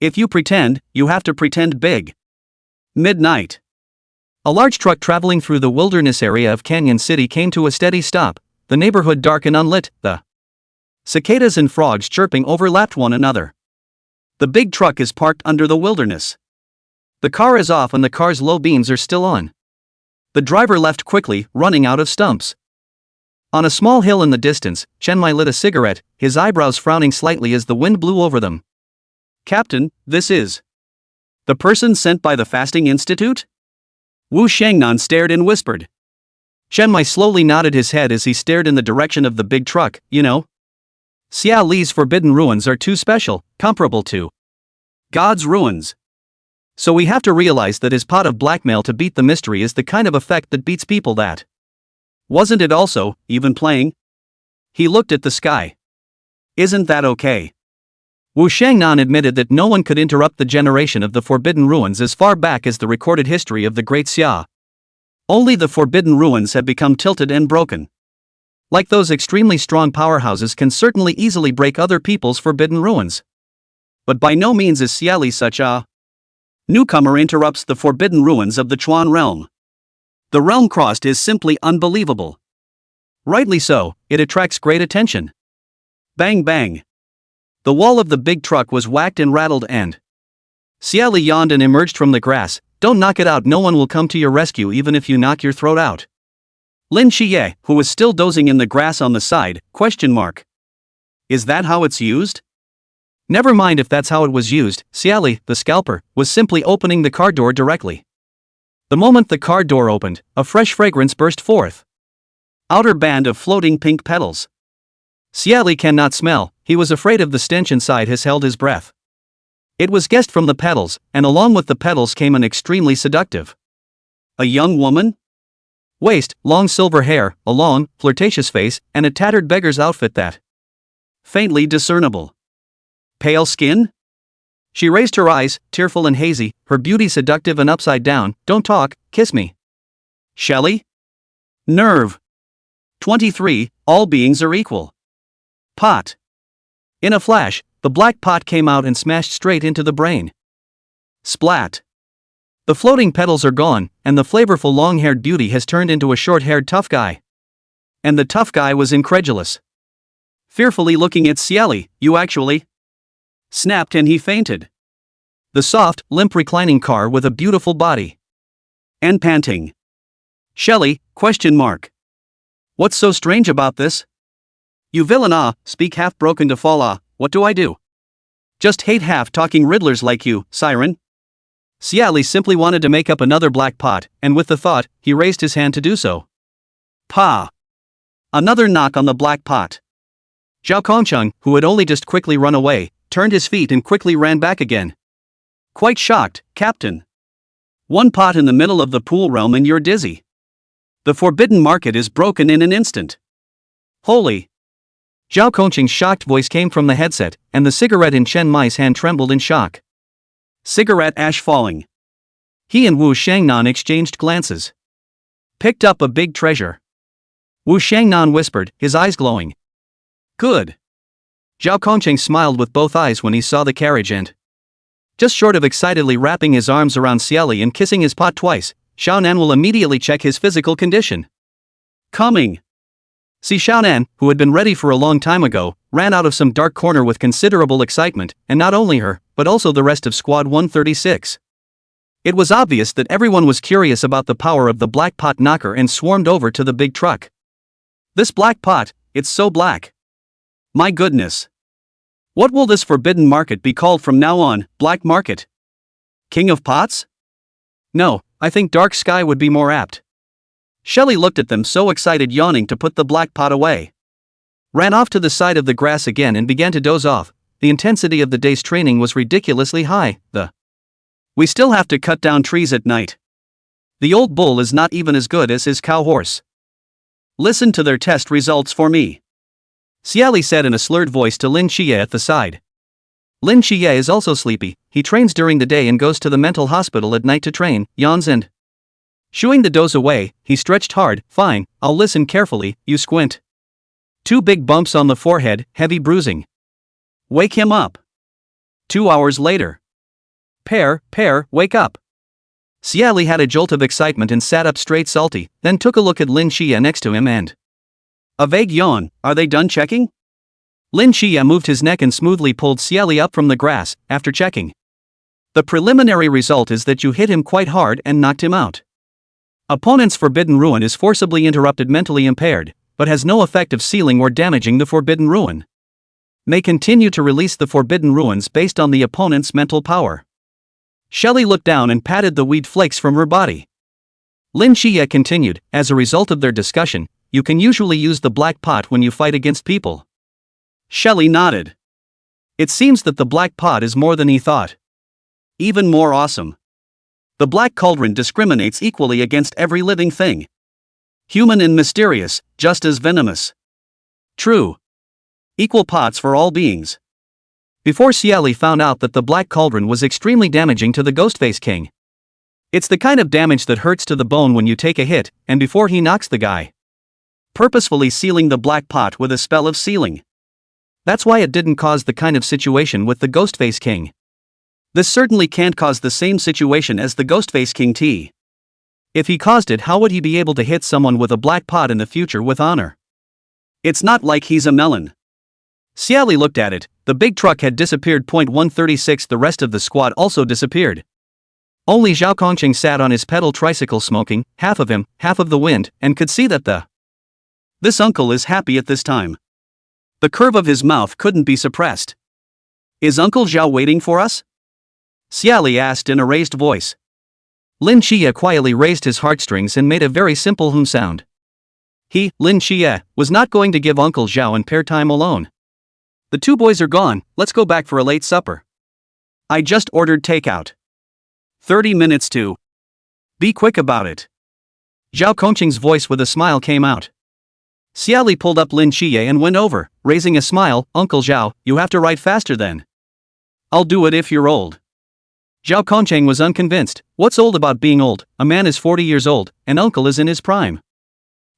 A: If you pretend, you have to pretend big. Midnight. A large truck traveling through the wilderness area of Canyon City came to a steady stop, the neighborhood dark and unlit, the cicadas and frogs chirping overlapped one another. The big truck is parked under the wilderness. The car is off and the car's low beams are still on. The driver left quickly, running out of stumps. On a small hill in the distance, Chen Mai lit a cigarette, his eyebrows frowning slightly as the wind blew over them. Captain, this is the person sent by the Fasting Institute? Wu Shangnan stared and whispered. Chen Mai slowly nodded his head as he stared in the direction of the big truck. You know, Xie Li's forbidden ruins are too special, comparable to God's ruins. So we have to realize that his pot of blackmail to beat the mystery is the kind of effect that beats people that. Wasn't it also, even playing? He looked at the sky. Isn't that okay? Wu Shangnan admitted that no one could interrupt the generation of the Forbidden Ruins as far back as the recorded history of the Great Xia. Only the Forbidden Ruins have become tilted and broken. Like those extremely strong powerhouses can certainly easily break other people's Forbidden Ruins. But by no means is Xie Li such a newcomer interrupts the Forbidden Ruins of the Chuan realm. The realm crossed is simply unbelievable. Rightly so, it attracts great attention. Bang bang. The wall of the big truck was whacked and rattled and Xie Li yawned and emerged from the grass. Don't knock it out, no one will come to your rescue even if you knock your throat out. Lin Qiye, who was still dozing in the grass on the side, ? Is that how it's used? Never mind if that's how it was used, Xie Li, the scalper, was simply opening the car door directly. The moment the car door opened, a fresh fragrance burst forth. Outer band of floating pink petals. Xie Li cannot smell, he was afraid of the stench inside, has held his breath. It was guessed from the petals, and along with the petals came an extremely seductive. A young woman? Waist, long silver hair, a long, flirtatious face, and a tattered beggar's outfit that faintly discernible. Pale skin? She raised her eyes, tearful and hazy, her beauty seductive and upside down. Don't talk, kiss me. Shelley? Nerve. 23, all beings are equal. Pot. In a flash, the black pot came out and smashed straight into the brain. Splat. The floating petals are gone, and the flavorful long-haired beauty has turned into a short-haired tough guy. And the tough guy was incredulous. Fearfully looking at Xie Li, you actually snapped, and he fainted. The soft, limp reclining car with a beautiful body. And panting. Shelley, ? What's so strange about this? You villain, speak half broken to fall, what do I do? Just hate half-talking riddlers like you, siren. Xie Li simply wanted to make up another black pot, and with the thought, he raised his hand to do so. Pa! Another knock on the black pot. Zhao Kongcheng, who had only just quickly run away, turned his feet and quickly ran back again. Quite shocked, Captain. One pot in the middle of the pool realm and you're dizzy. The forbidden market is broken in an instant. Holy! Zhao Kongcheng's shocked voice came from the headset, and the cigarette in Chen Mai's hand trembled in shock. Cigarette ash falling. He and Wu Shangnan exchanged glances. Picked up a big treasure. Wu Shangnan whispered, his eyes glowing. Good. Zhao Kongcheng smiled with both eyes when he saw the carriage and, just short of excitedly wrapping his arms around Xie Li and kissing his pot twice, Xiaonan will immediately check his physical condition. Coming. See, Xiaonan, who had been ready for a long time ago, ran out of some dark corner with considerable excitement, and not only her, but also the rest of Squad 136. It was obvious that everyone was curious about the power of the black pot knocker and swarmed over to the big truck. This black pot, it's so black. My goodness. What will this forbidden market be called from now on, black market? King of pots? No, I think dark sky would be more apt. Shelley looked at them so excited, yawning to put the black pot away. Ran off to the side of the grass again and began to doze off. The intensity of the day's training was ridiculously high. We still have to cut down trees at night. The old bull is not even as good as his cow horse. Listen to their test results for me. Xie Li said in a slurred voice to Lin Qiye at the side. Lin Qiye is also sleepy, he trains during the day and goes to the mental hospital at night to train, yawns and shooing the doze away, he stretched hard. Fine, I'll listen carefully, you squint. 2 big bumps on the forehead, heavy bruising. Wake him up. 2 hours later. Pear, wake up. Xie Li had a jolt of excitement and sat up straight salty, then took a look at Lin Qiye next to him and a vague yawn. Are they done checking? Lin Qiye moved his neck and smoothly pulled Xie Li up from the grass, after checking. The preliminary result is that you hit him quite hard and knocked him out. Opponent's forbidden ruin is forcibly interrupted, mentally impaired, but has no effect of sealing or damaging the forbidden ruin. May continue to release the forbidden ruins based on the opponent's mental power. Shelley looked down and patted the weed flakes from her body. Lin Qiye continued, as a result of their discussion, you can usually use the black pot when you fight against people. Shelley nodded. It seems that the black pot is more than he thought. Even more awesome. The black cauldron discriminates equally against every living thing. Human and mysterious, just as venomous. True. Equal pots for all beings. before Xie Li found out that the black cauldron was extremely damaging to the Ghostface King. It's the kind of damage that hurts to the bone when you take a hit, and before he knocks the guy, purposefully sealing the black pot with a spell of sealing. That's why it didn't cause the kind of situation with the Ghostface King. This certainly can't cause the same situation as the Ghostface King T. If he caused it, how would he be able to hit someone with a black pot in the future with honor? It's not like he's a melon. Xie Li looked at it. The big truck had disappeared. Point 136. The rest of the squad also disappeared. Only Zhao Kongqing sat on his pedal tricycle smoking, half of him, half of the wind, and could see that this uncle is happy at this time. The curve of his mouth couldn't be suppressed. Is Uncle Zhao waiting for us? Xie Li asked in a raised voice. Lin Qiye quietly raised his heartstrings and made a very simple hum sound. He, Lin Qiye, was not going to give Uncle Zhao and Pear time alone. The two boys are gone, let's go back for a late supper. I just ordered takeout. 30 minutes to. Be quick about it. Zhao Kongqing's voice with a smile came out. Xie Li pulled up Lin Qiye and went over, raising a smile. Uncle Zhao, you have to write faster then. I'll do it if you're old. Zhao Kongqing was unconvinced. What's old about being old? A man is 40 years old, and uncle is in his prime.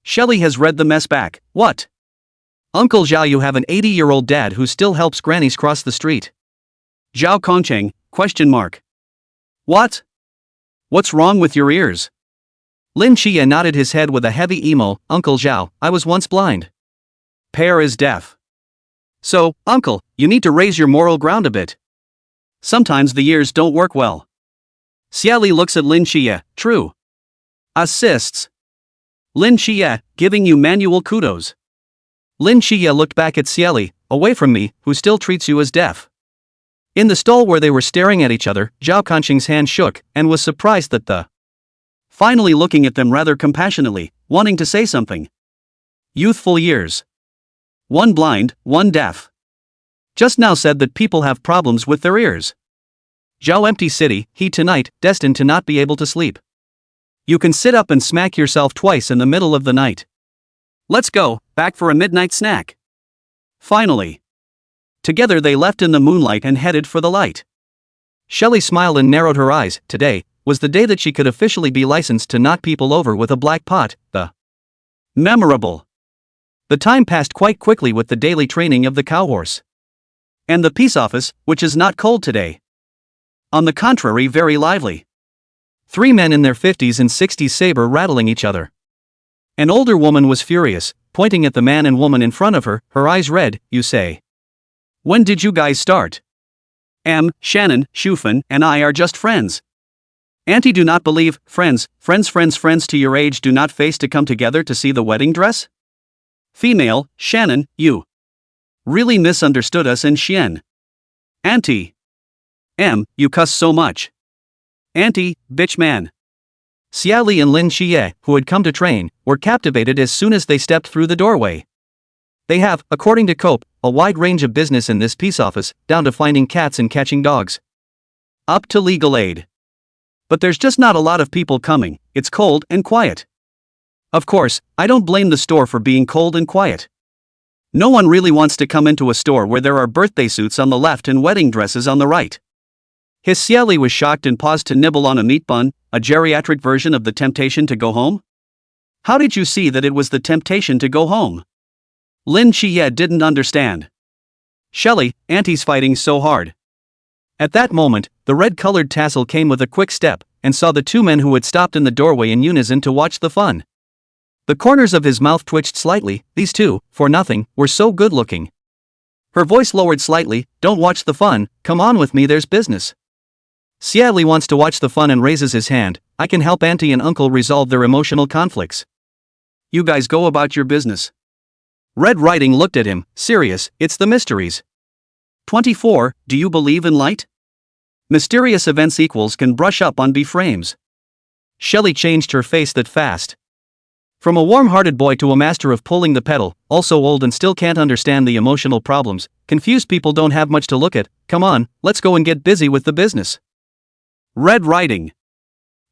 A: Shelley has read the mess back. What? Uncle Zhao, you have an 80-year-old dad who still helps grannies cross the street. Zhao Kongqing, question mark. What? What's wrong with your ears? Lin Qiye nodded his head with a heavy emo. Uncle Zhao, I was once blind. Pear is deaf. So, uncle, you need to raise your moral ground a bit. Sometimes the ears don't work well. Xie Li looks at Lin Qiye. True. Assists. Lin Qiye, giving you manual kudos. Lin Qiye looked back at Xie Li. Away from me, who still treats you as deaf. In the stall where they were staring at each other, Zhao Kongqing's hand shook, and was surprised that finally looking at them rather compassionately, wanting to say something. Youthful years. One blind, one deaf. Just now said that people have problems with their ears. Zhao empty city, he tonight, destined to not be able to sleep. You can sit up and smack yourself twice in the middle of the night. Let's go, back for a midnight snack. Finally. Together they left in the moonlight and headed for the light. Shelley smiled and narrowed her eyes. Today was the day that she could officially be licensed to knock people over with a black pot. Memorable. The time passed quite quickly with the daily training of the cowhorse. And the peace office, which is not cold today. On the contrary, very lively. 3 men in their 50s and 60s saber rattling each other. An older woman was furious, pointing at the man and woman in front of her, her eyes red. You say. When did you guys start? Shannon, Shufan, and I are just friends. Auntie do not believe, friends to your age do not face to come together to see the wedding dress? Female, Shannon, you really misunderstood us and Xian. Auntie. You cuss so much. Auntie, bitch man. Xie Li and Lin Qiye, who had come to train, were captivated as soon as they stepped through the doorway. They have, according to Cope, a wide range of business in this peace office, down to finding cats and catching dogs. Up to legal aid. But there's just not a lot of people coming, it's cold and quiet. Of course, I don't blame the store for being cold and quiet. No one really wants to come into a store where there are birthday suits on the left and wedding dresses on the right. His Xie Li was shocked and paused to nibble on a meat bun, a geriatric version of the temptation to go home? How did you see that it was the temptation to go home? Lin Qiye didn't understand. Shelley, Auntie's fighting so hard. At that moment, the red-colored tassel came with a quick step, and saw the 2 men who had stopped in the doorway in unison to watch the fun. The corners of his mouth twitched slightly. These two, for nothing, were so good-looking. Her voice lowered slightly. Don't watch the fun, come on with me, there's business. Xie Li wants to watch the fun and raises his hand. I can help Auntie and Uncle resolve their emotional conflicts. You guys go about your business. Red Riding looked at him, serious. It's the mysteries. 24. Do you believe in light? Mysterious events equals can brush up on B-frames. Shelley changed her face that fast. From a warm-hearted boy to a master of pulling the pedal, also old and still can't understand the emotional problems, confused people don't have much to look at. Come on, let's go and get busy with the business. Red Riding.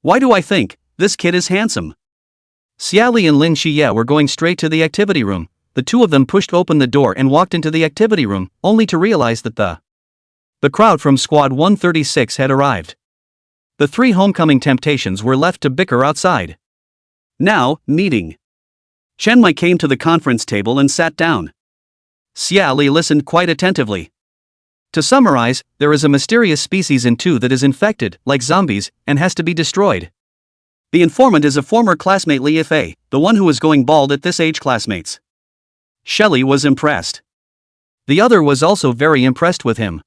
A: Why do I think this kid is handsome? Xie Li and Lin Qiye were going straight to the activity room. The two of them pushed open the door and walked into the activity room, only to realize that the The crowd from Squad 136 had arrived. The three homecoming temptations were left to bicker outside. Now, meeting. Chen Mai came to the conference table and sat down. Xie Li listened quite attentively. To summarize, there is a mysterious species in 2 that is infected, like zombies, and has to be destroyed. The informant is a former classmate Li Yifei, the one who was going bald at this age classmates. Xie Li was impressed. The other was also very impressed with him.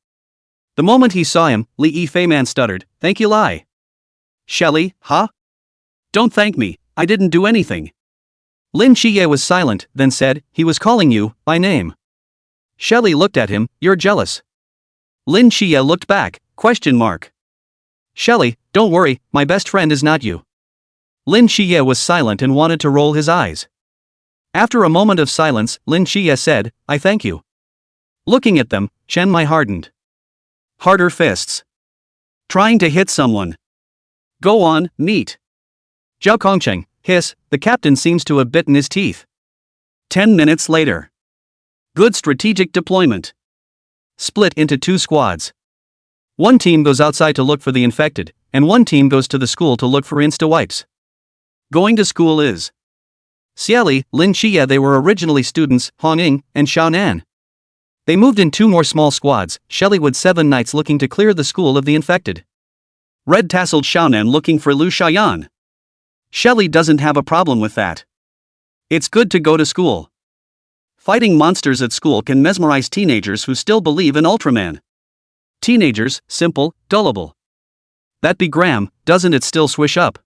A: The moment he saw him, Li Yifei man stuttered, "Thank you Lai." "Xie Li, huh? Don't thank me, I didn't do anything." Lin Qiye was silent, then said, "He was calling you, by name." Xie Li looked at him, "You're jealous." Lin Qiye looked back, question mark. "Xie Li, don't worry, my best friend is not you." Lin Qiye was silent and wanted to roll his eyes. After a moment of silence, Lin Qiye said, "I thank you." Looking at them, Chen Mai hardened. Harder fists. Trying to hit someone. Go on, meet. Zhao Kongcheng, hiss, the captain seems to have bitten his teeth. 10 minutes later. Good strategic deployment. Split into 2 squads. One team goes outside to look for the infected, and one team goes to the school to look for insta-wipes. Going to school is Xie Li, Lin Qiye. They were originally students, Hong Ying, and Xiaonan. They moved in 2 more small squads, Xie Li with 7 knights looking to clear the school of the infected. Red-tasseled Xiaonan looking for Lu Xiaoyan. Xie Li doesn't have a problem with that. It's good to go to school. Fighting monsters at school can mesmerize teenagers who still believe in Ultraman. Teenagers, simple, gullible. That be Graham, doesn't it still swish up?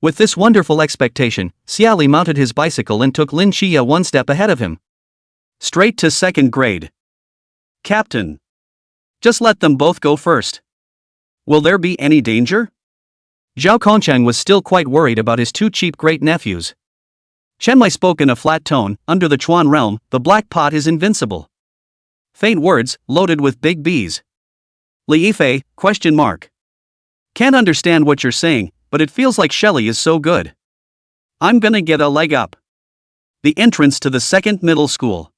A: With this wonderful expectation, Xie Li mounted his bicycle and took Lin Qiye 1 step ahead of him. Straight to 2nd grade. Captain. Just let them both go first. Will there be any danger? Zhao Kongcheng was still quite worried about his 2 cheap great-nephews. Chen Mai spoke in a flat tone, under the Chuan realm, the black pot is invincible. Faint words, loaded with big B's. Li Yifei, question mark. Can't understand what you're saying, but it feels like Xie Li is so good. I'm gonna get a leg up. The entrance to the 2nd middle school.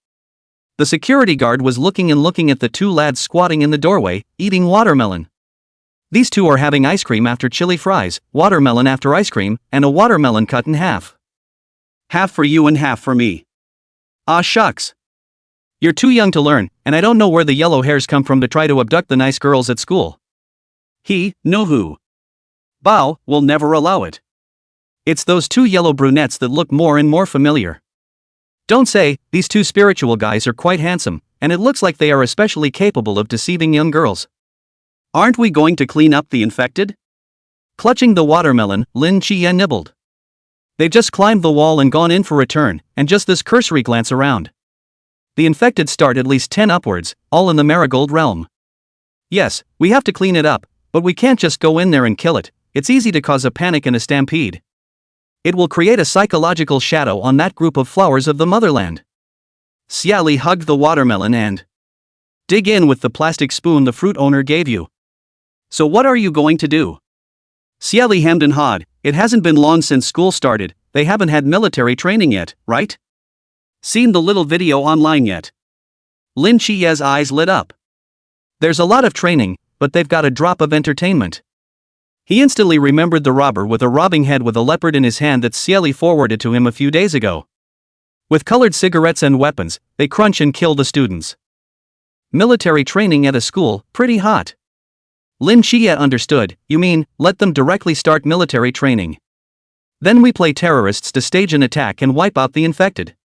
A: The security guard was looking at the 2 lads squatting in the doorway, eating watermelon. These 2 are having ice cream after chili fries, watermelon after ice cream, and a watermelon cut in half. Half for you and half for me. Ah shucks. You're too young to learn, and I don't know where the yellow hairs come from to try to abduct the nice girls at school. He, no who. Bao, will never allow it. It's those 2 yellow brunettes that look more and more familiar. Don't say, these 2 spiritual guys are quite handsome, and it looks like they are especially capable of deceiving young girls. Aren't we going to clean up the infected? Clutching the watermelon, Lin Qiye nibbled. They've just climbed the wall and gone in for a turn, and just this cursory glance around. The infected start at least 10 upwards, all in the marigold realm. Yes, we have to clean it up, but we can't just go in there and kill it. It's easy to cause a panic and a stampede. It will create a psychological shadow on that group of flowers of the motherland. Xie Li hugged the watermelon and dig in with the plastic spoon the fruit owner gave you. So what are you going to do? Xie Li hemmed and hawed. It hasn't been long since school started, they haven't had military training yet, right? Seen the little video online yet? Lin Qiye's eyes lit up. There's a lot of training, but they've got a drop of entertainment. He instantly remembered the robber with a robbing head with a leopard in his hand that Xie Li forwarded to him a few days ago. With colored cigarettes and weapons, they crunch and kill the students. Military training at a school, pretty hot. Lin Qiye understood, you mean, let them directly start military training. Then we play terrorists to stage an attack and wipe out the infected.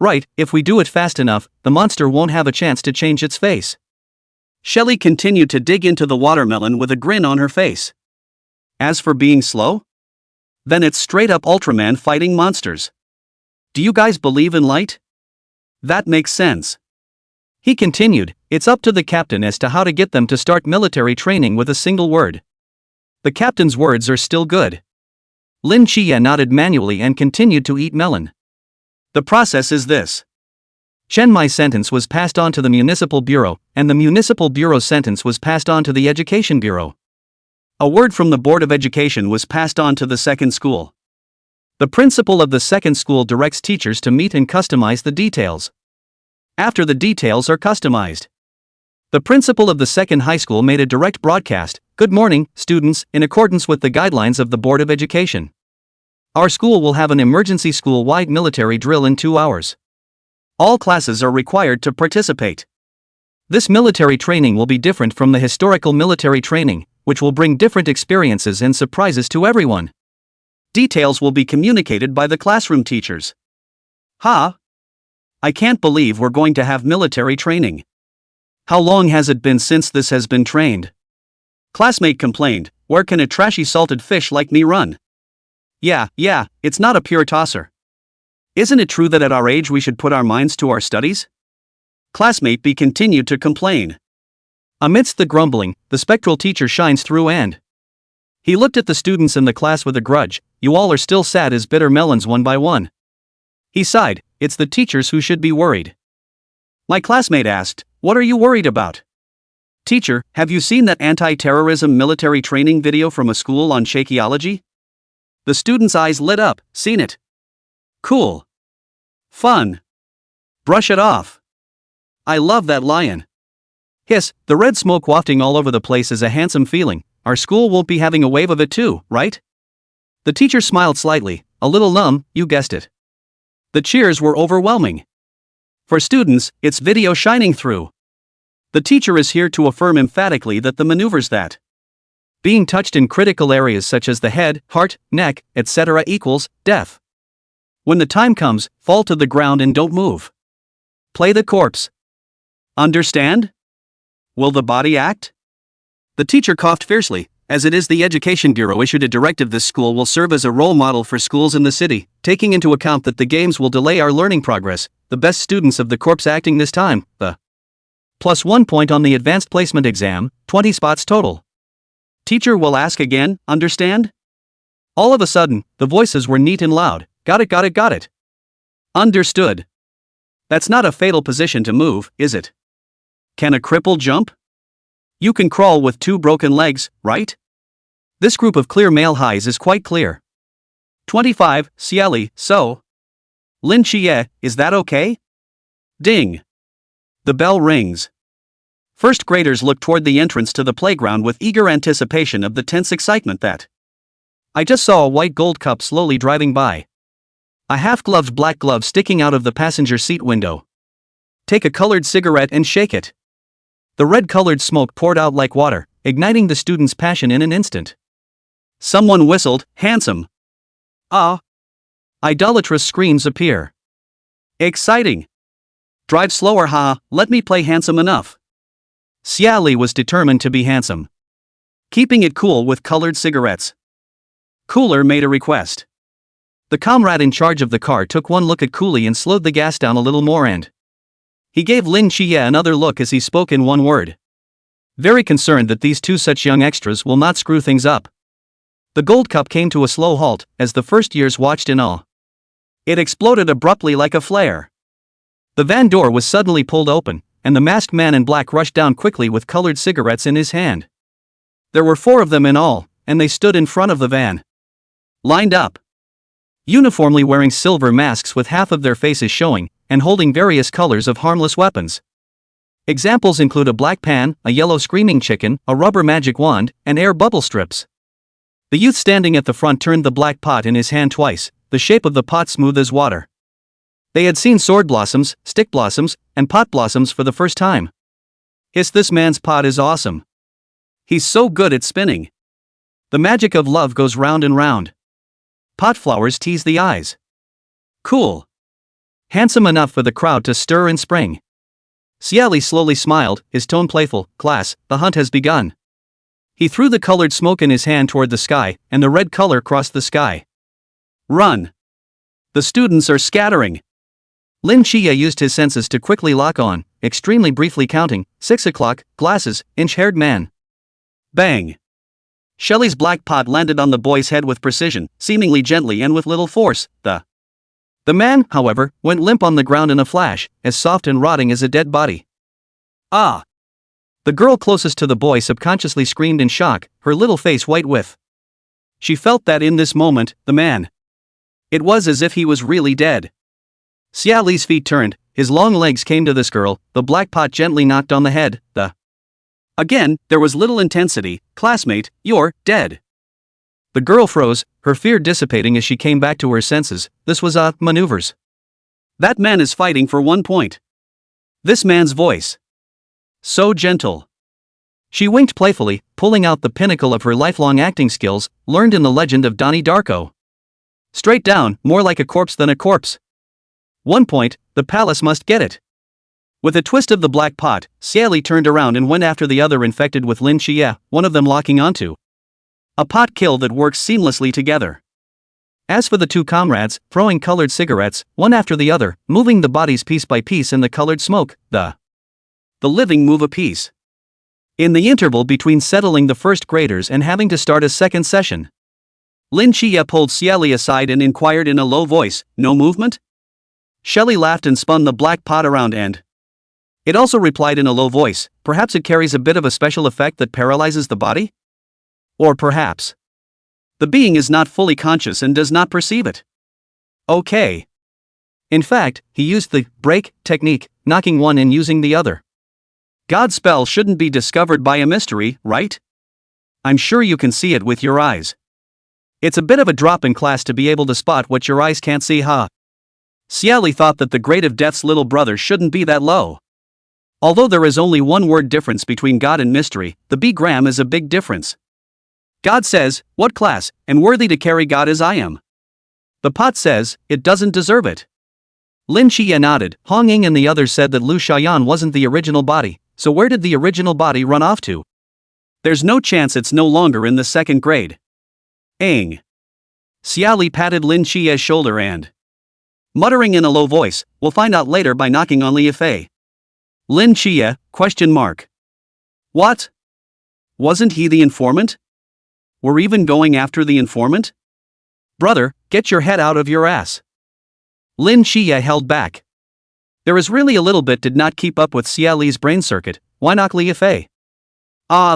A: Right, if we do it fast enough, the monster won't have a chance to change its face. Xie Li continued to dig into the watermelon with a grin on her face. As for being slow? Then it's straight up Ultraman fighting monsters. Do you guys believe in light? That makes sense. He continued, it's up to the captain as to how to get them to start military training with a single word. The captain's words are still good. Lin Qiye nodded manually and continued to eat melon. The process is this. Chen Mai's sentence was passed on to the municipal bureau, and the municipal bureau's sentence was passed on to the education bureau. A word from the Board of Education was passed on to the 2nd school. The principal of the 2nd school directs teachers to meet and customize the details. After the details are customized, The principal of the second high school made a direct broadcast. Good morning, students, in accordance with the guidelines of the Board of Education. Our school will have an emergency school-wide military drill in 2 hours. All classes are required to participate. This military training will be different from the historical military training, which will bring different experiences and surprises to everyone. Details will be communicated by the classroom teachers. Ha! I can't believe we're going to have military training. How long has it been since this has been trained? Classmate complained, where can a trashy salted fish like me run? Yeah, it's not a pure tosser. Isn't it true that at our age we should put our minds to our studies? Classmate B continued to complain. Amidst the grumbling, the spectral teacher shines through and he looked at the students in the class with a grudge. You all are still sad as bitter melons one by one. He sighed, it's the teachers who should be worried. My classmate asked, what are you worried about? Teacher, have you seen that anti-terrorism military training video from a school on shakeology? The student's eyes lit up. Seen it. Cool. Fun. Brush it off. I love that lion. Hiss, the red smoke wafting all over the place is a handsome feeling. Our school won't be having a wave of it too, right? The teacher smiled slightly, a little numb, you guessed it. The cheers were overwhelming. For students, it's video shining through. The teacher is here to affirm emphatically that the maneuvers that being touched in critical areas such as the head, heart, neck, etc. equals death. When the time comes, fall to the ground and don't move. Play the corpse. Understand? Will the body act? The teacher coughed fiercely. As it is, the Education Bureau issued a directive this school will serve as a role model for schools in the city, taking into account that the games will delay our learning progress. The best students of the corpse acting this time, the +1 point on the advanced placement exam, 20 spots total. Teacher will ask again, understand? All of a sudden, the voices were neat and loud. Got it. Understood. That's not a fatal position to move, is it? Can a cripple jump? You can crawl with 2 broken legs, right? This group of clear male highs is quite clear. 25, Xie Li, so? Lin Qiye, is that okay? Ding. The bell rings. First graders look toward the entrance to the playground with eager anticipation of the tense excitement that I just saw a white gold cup slowly driving by. A half-gloved black glove sticking out of the passenger seat window. Take a colored cigarette and shake it. The red-colored smoke poured out like water, igniting the student's passion in an instant. Someone whistled, handsome. Ah! Idolatrous screams appear. Exciting. Drive slower, let me play handsome enough. Xie Li was determined to be handsome. Keeping it cool with colored cigarettes. Cooler made a request. The comrade in charge of the car took one look at Cooley and slowed the gas down a little more and he gave Lin Qiye another look as he spoke in one word. Very concerned that these two such young extras will not screw things up. The gold cup came to a slow halt as the first years watched in awe. It exploded abruptly like a flare. The van door was suddenly pulled open, and the masked man in black rushed down quickly with colored cigarettes in his hand. There were 4 of them in all, and they stood in front of the van. Lined up. Uniformly wearing silver masks with half of their faces showing, and holding various colors of harmless weapons. Examples include a black pan, a yellow screaming chicken, a rubber magic wand, and air bubble strips. The youth standing at the front turned the black pot in his hand twice, the shape of the pot smooth as water. They had seen sword blossoms, stick blossoms, and pot blossoms for the first time. This man's pot is awesome. He's so good at spinning. The magic of love goes round and round. Pot flowers tease the eyes. Cool. Handsome enough for the crowd to stir and spring. Xie Li slowly smiled, his tone playful. Class, the hunt has begun. He threw the colored smoke in his hand toward the sky, and the red color crossed the sky. Run. The students are scattering. Lin Qiye used his senses to quickly lock on, extremely briefly counting, 6 o'clock, glasses, inch-haired man. Bang. Shelley's black pot landed on the boy's head with precision, seemingly gently and with little force. The man, however, went limp on the ground in a flash, as soft and rotting as a dead body. Ah! The girl closest to the boy subconsciously screamed in shock, her little face white with. She felt that in this moment, the man. It was as if he was really dead. Xie Li's feet turned, his long legs came to this girl, the black pot gently knocked on the head, Again, there was little intensity. Classmate, you're dead. The girl froze, her fear dissipating as she came back to her senses. This was maneuvers. That man is fighting for 1 point. This man's voice. So gentle. She winked playfully, pulling out the pinnacle of her lifelong acting skills, learned in the legend of Donnie Darko. Straight down, more like a corpse than a corpse. 1 point, the palace must get it. With a twist of the black pot, Xie Li turned around and went after the other infected with Lin Qiye, one of them locking onto a pot kill that works seamlessly together. As for the two comrades, throwing colored cigarettes, one after the other, moving the bodies piece by piece in the colored smoke, the living move a piece. In the interval between settling the first graders and having to start a second session, Lin Qiye pulled Xie Li aside and inquired in a low voice, "No movement?" Xie Li laughed and spun the black pot around and it also replied in a low voice, "Perhaps it carries a bit of a special effect that paralyzes the body? Or perhaps the being is not fully conscious and does not perceive it." Okay. In fact, he used the break technique, knocking one and using the other. God's spell shouldn't be discovered by a mystery, right? I'm sure you can see it with your eyes. It's a bit of a drop in class to be able to spot what your eyes can't see, huh? Xie Li thought that the grade of death's little brother shouldn't be that low. Although there is only one word difference between God and mystery, the B-gram is a big difference. God says, "What class, and worthy to carry God as I am?" The pot says, "It doesn't deserve it." Lin Qiye nodded. Hong Ying and the others said that Lu Xiaoyan wasn't the original body, so where did the original body run off to? There's no chance it's no longer in the second grade. Aang. Xie Li patted Lin Qiye's shoulder and, muttering in a low voice, "We'll find out later," by knocking on Li Fei. Lin Qiye, question mark. What? Wasn't he the informant? We're even going after the informant? Brother, get your head out of your ass. Lin Qiye held back. There is really a little bit did not keep up with Xie Li's brain circuit. Why knock Li Fei?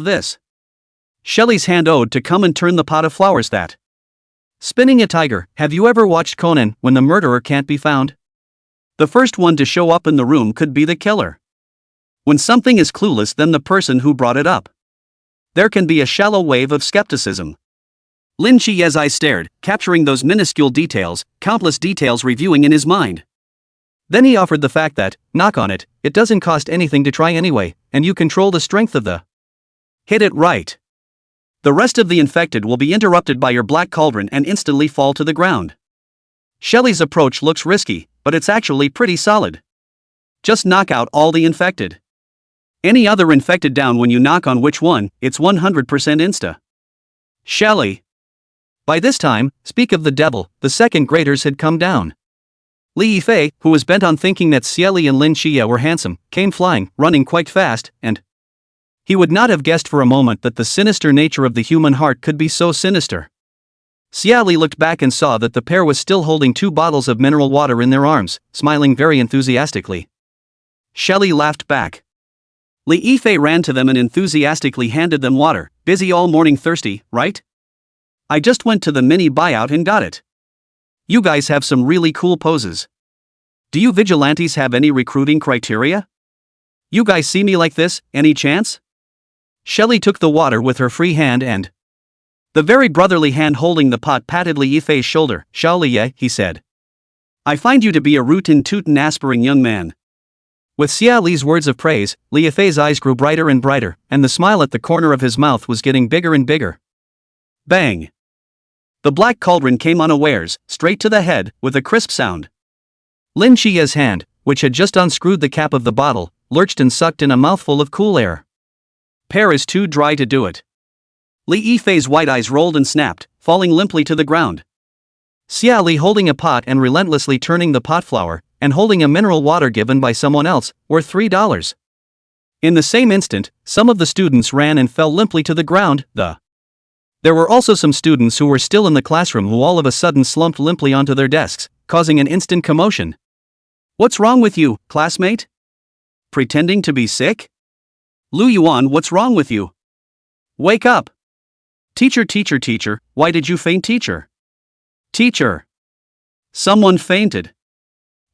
A: This. Shelley's hand owed to come and turn the pot of flowers that. Spinning a tiger. Have you ever watched Conan when the murderer can't be found? The first one to show up in the room could be the killer. When something is clueless, then the person who brought it up. There can be a shallow wave of skepticism. Lin Qiye's eyes stared, capturing those minuscule details, countless details reviewing in his mind. Then he offered the fact that, knock on it, it doesn't cost anything to try anyway, and you control the strength of the. Hit it right. The rest of the infected will be interrupted by your black cauldron and instantly fall to the ground. Shelley's approach looks risky, but it's actually pretty solid. Just knock out all the infected. Any other infected down when you knock on which one, it's 100% insta. Shelley. By this time, speak of the devil, the second graders had come down. Li Yifei, who was bent on thinking that Xie Li and Lin Qiye were handsome, came flying, running quite fast, and he would not have guessed for a moment that the sinister nature of the human heart could be so sinister. Xie Li looked back and saw that the pair was still holding 2 bottles of mineral water in their arms, smiling very enthusiastically. Shelley laughed back. Li Yifei ran to them and enthusiastically handed them water. Busy all morning, thirsty, right? I just went to the mini buyout and got it. You guys have some really cool poses. Do you vigilantes have any recruiting criteria? You guys see me like this, any chance? Shelley took the water with her free hand and the very brotherly hand holding the pot patted Li Yifei's shoulder. "Xiao Liye," he said. "I find you to be a rootin' tootin' aspiring young man." With Xie Li's words of praise, Li Yifei's eyes grew brighter and brighter, and the smile at the corner of his mouth was getting bigger and bigger. Bang! The black cauldron came unawares, straight to the head, with a crisp sound. Lin Qiye's hand, which had just unscrewed the cap of the bottle, lurched and sucked in a mouthful of cool air. Pear is too dry to do it. Li Yifei's white eyes rolled and snapped, falling limply to the ground. Xie Li, holding a pot and relentlessly turning the pot flower, and holding a mineral water given by someone else, worth $3. In the same instant, some of the students ran and fell limply to the ground. There were also some students who were still in the classroom who all of a sudden slumped limply onto their desks, causing an instant commotion. "What's wrong with you, classmate? Pretending to be sick? Lu Yuan, what's wrong with you? Wake up! Teacher, teacher, teacher, why did you faint, teacher? Teacher! Someone fainted!"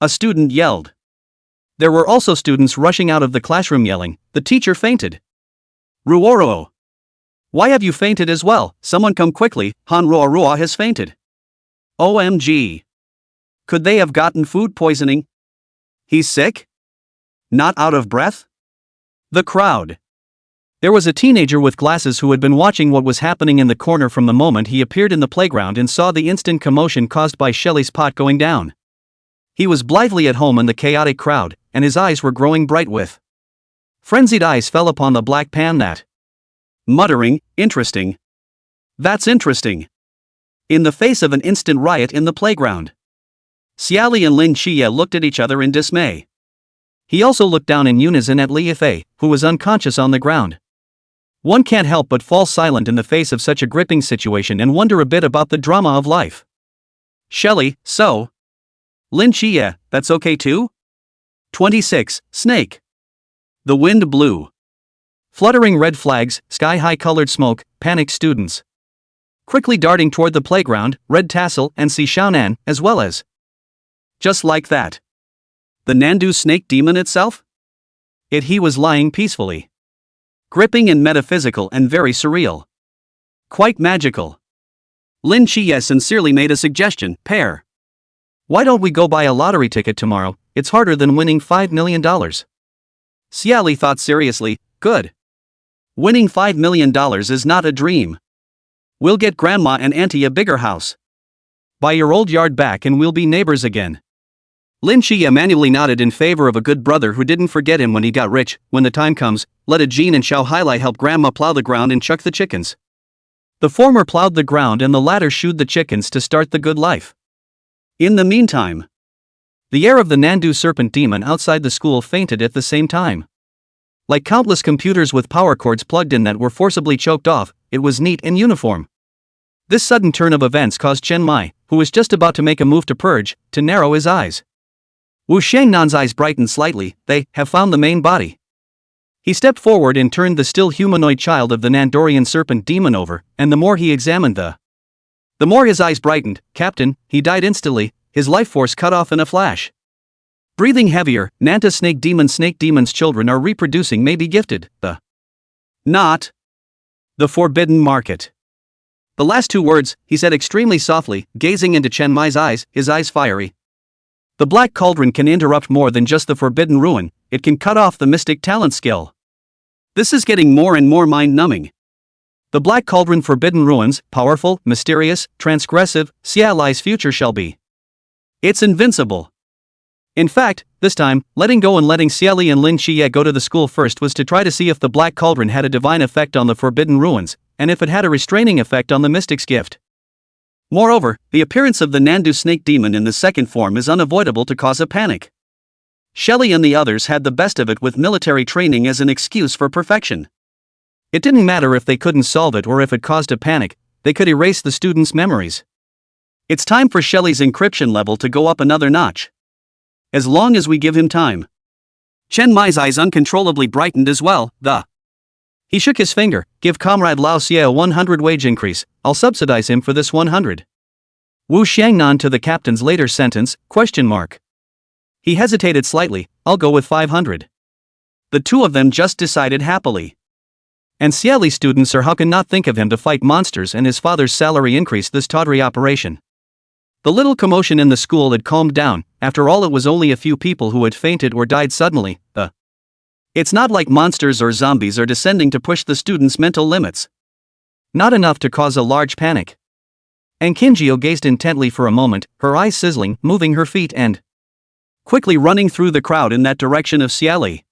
A: A student yelled. There were also students rushing out of the classroom yelling, "The teacher fainted!" Ruoro. Why have you fainted as well? Someone come quickly, Han Ruoroa has fainted. OMG. Could they have gotten food poisoning? He's sick? Not out of breath? The crowd. There was a teenager with glasses who had been watching what was happening in the corner from the moment he appeared in the playground and saw the instant commotion caused by Xie Li's pot going down. He was blithely at home in the chaotic crowd, and his eyes were growing bright with frenzied eyes fell upon the black pan that, muttering, interesting. That's interesting. In the face of an instant riot in the playground. Xie Li and Lin Qiye looked at each other in dismay. He also looked down in unison at Li Yifei, who was unconscious on the ground. One can't help but fall silent in the face of such a gripping situation and wonder a bit about the drama of life. Xie Li, so? Lin Qiye, that's okay too? 26. Snake. The wind blew. Fluttering red flags, sky-high colored smoke, panicked students. Quickly darting toward the playground, red tassel and Si Xiaonan, as well as. Just like that. The Nandu snake demon itself? He was lying peacefully. Gripping and metaphysical and very surreal. Quite magical. Lin Qiye sincerely made a suggestion, Pear. Why don't we go buy a lottery ticket tomorrow? It's harder than winning $5 million. Xie Li thought seriously, good. Winning $5 million is not a dream. We'll get grandma and auntie a bigger house. Buy your old yard back and we'll be neighbors again. Lin Qiye manually nodded in favor of a good brother who didn't forget him when he got rich. When the time comes, let a Jean and Xiao Hailai help grandma plow the ground and chuck the chickens. The former plowed the ground and the latter shooed the chickens to start the good life. In the meantime, the heir of the Nandu serpent demon outside the school fainted at the same time. Like countless computers with power cords plugged in that were forcibly choked off, it was neat and uniform. This sudden turn of events caused Chen Mai, who was just about to make a move to purge, to narrow his eyes. Wu Shangnan's eyes brightened slightly. They have found the main body. He stepped forward and turned the still humanoid child of the Nandorian serpent demon over, and the more he examined the more his eyes brightened. Captain, he died instantly, his life force cut off in a flash. Breathing heavier, Nanta snake demon's children are reproducing may be gifted, not the forbidden market. The last two words, he said extremely softly, gazing into Chen Mai's eyes, his eyes fiery. The black cauldron can interrupt more than just the forbidden ruin, it can cut off the mystic talent skill. This is getting more and more mind-numbing. The black cauldron forbidden ruins, powerful, mysterious, transgressive, Xie Li's future shall be. It's invincible. In fact, this time, letting go and letting Xie Li and Lin Qiye go to the school first was to try to see if the black cauldron had a divine effect on the forbidden ruins, and if it had a restraining effect on the mystic's gift. Moreover, the appearance of the Nandu snake demon in the second form is unavoidable to cause a panic. Xie Li and the others had the best of it with military training as an excuse for perfection. It didn't matter if they couldn't solve it or if it caused a panic, they could erase the students' memories. It's time for Xie Li's encryption level to go up another notch. As long as we give him time. Chen Mai's eyes uncontrollably brightened as well. He shook his finger. Give Comrade Lao Xie a 100 wage increase, I'll subsidize him for this 100. Wu Xiangnan to the captain's later sentence, ? He hesitated slightly, I'll go with 500. The two of them just decided happily. And Xie Li students are how can not think of him to fight monsters and his father's salary increase this tawdry operation. The little commotion in the school had calmed down. After all, it was only a few people who had fainted or died suddenly. It's not like monsters or zombies are descending to push the students' mental limits. Not enough to cause a large panic. And Kinjio gazed intently for a moment, her eyes sizzling, moving her feet and quickly running through the crowd in that direction of Xie Li.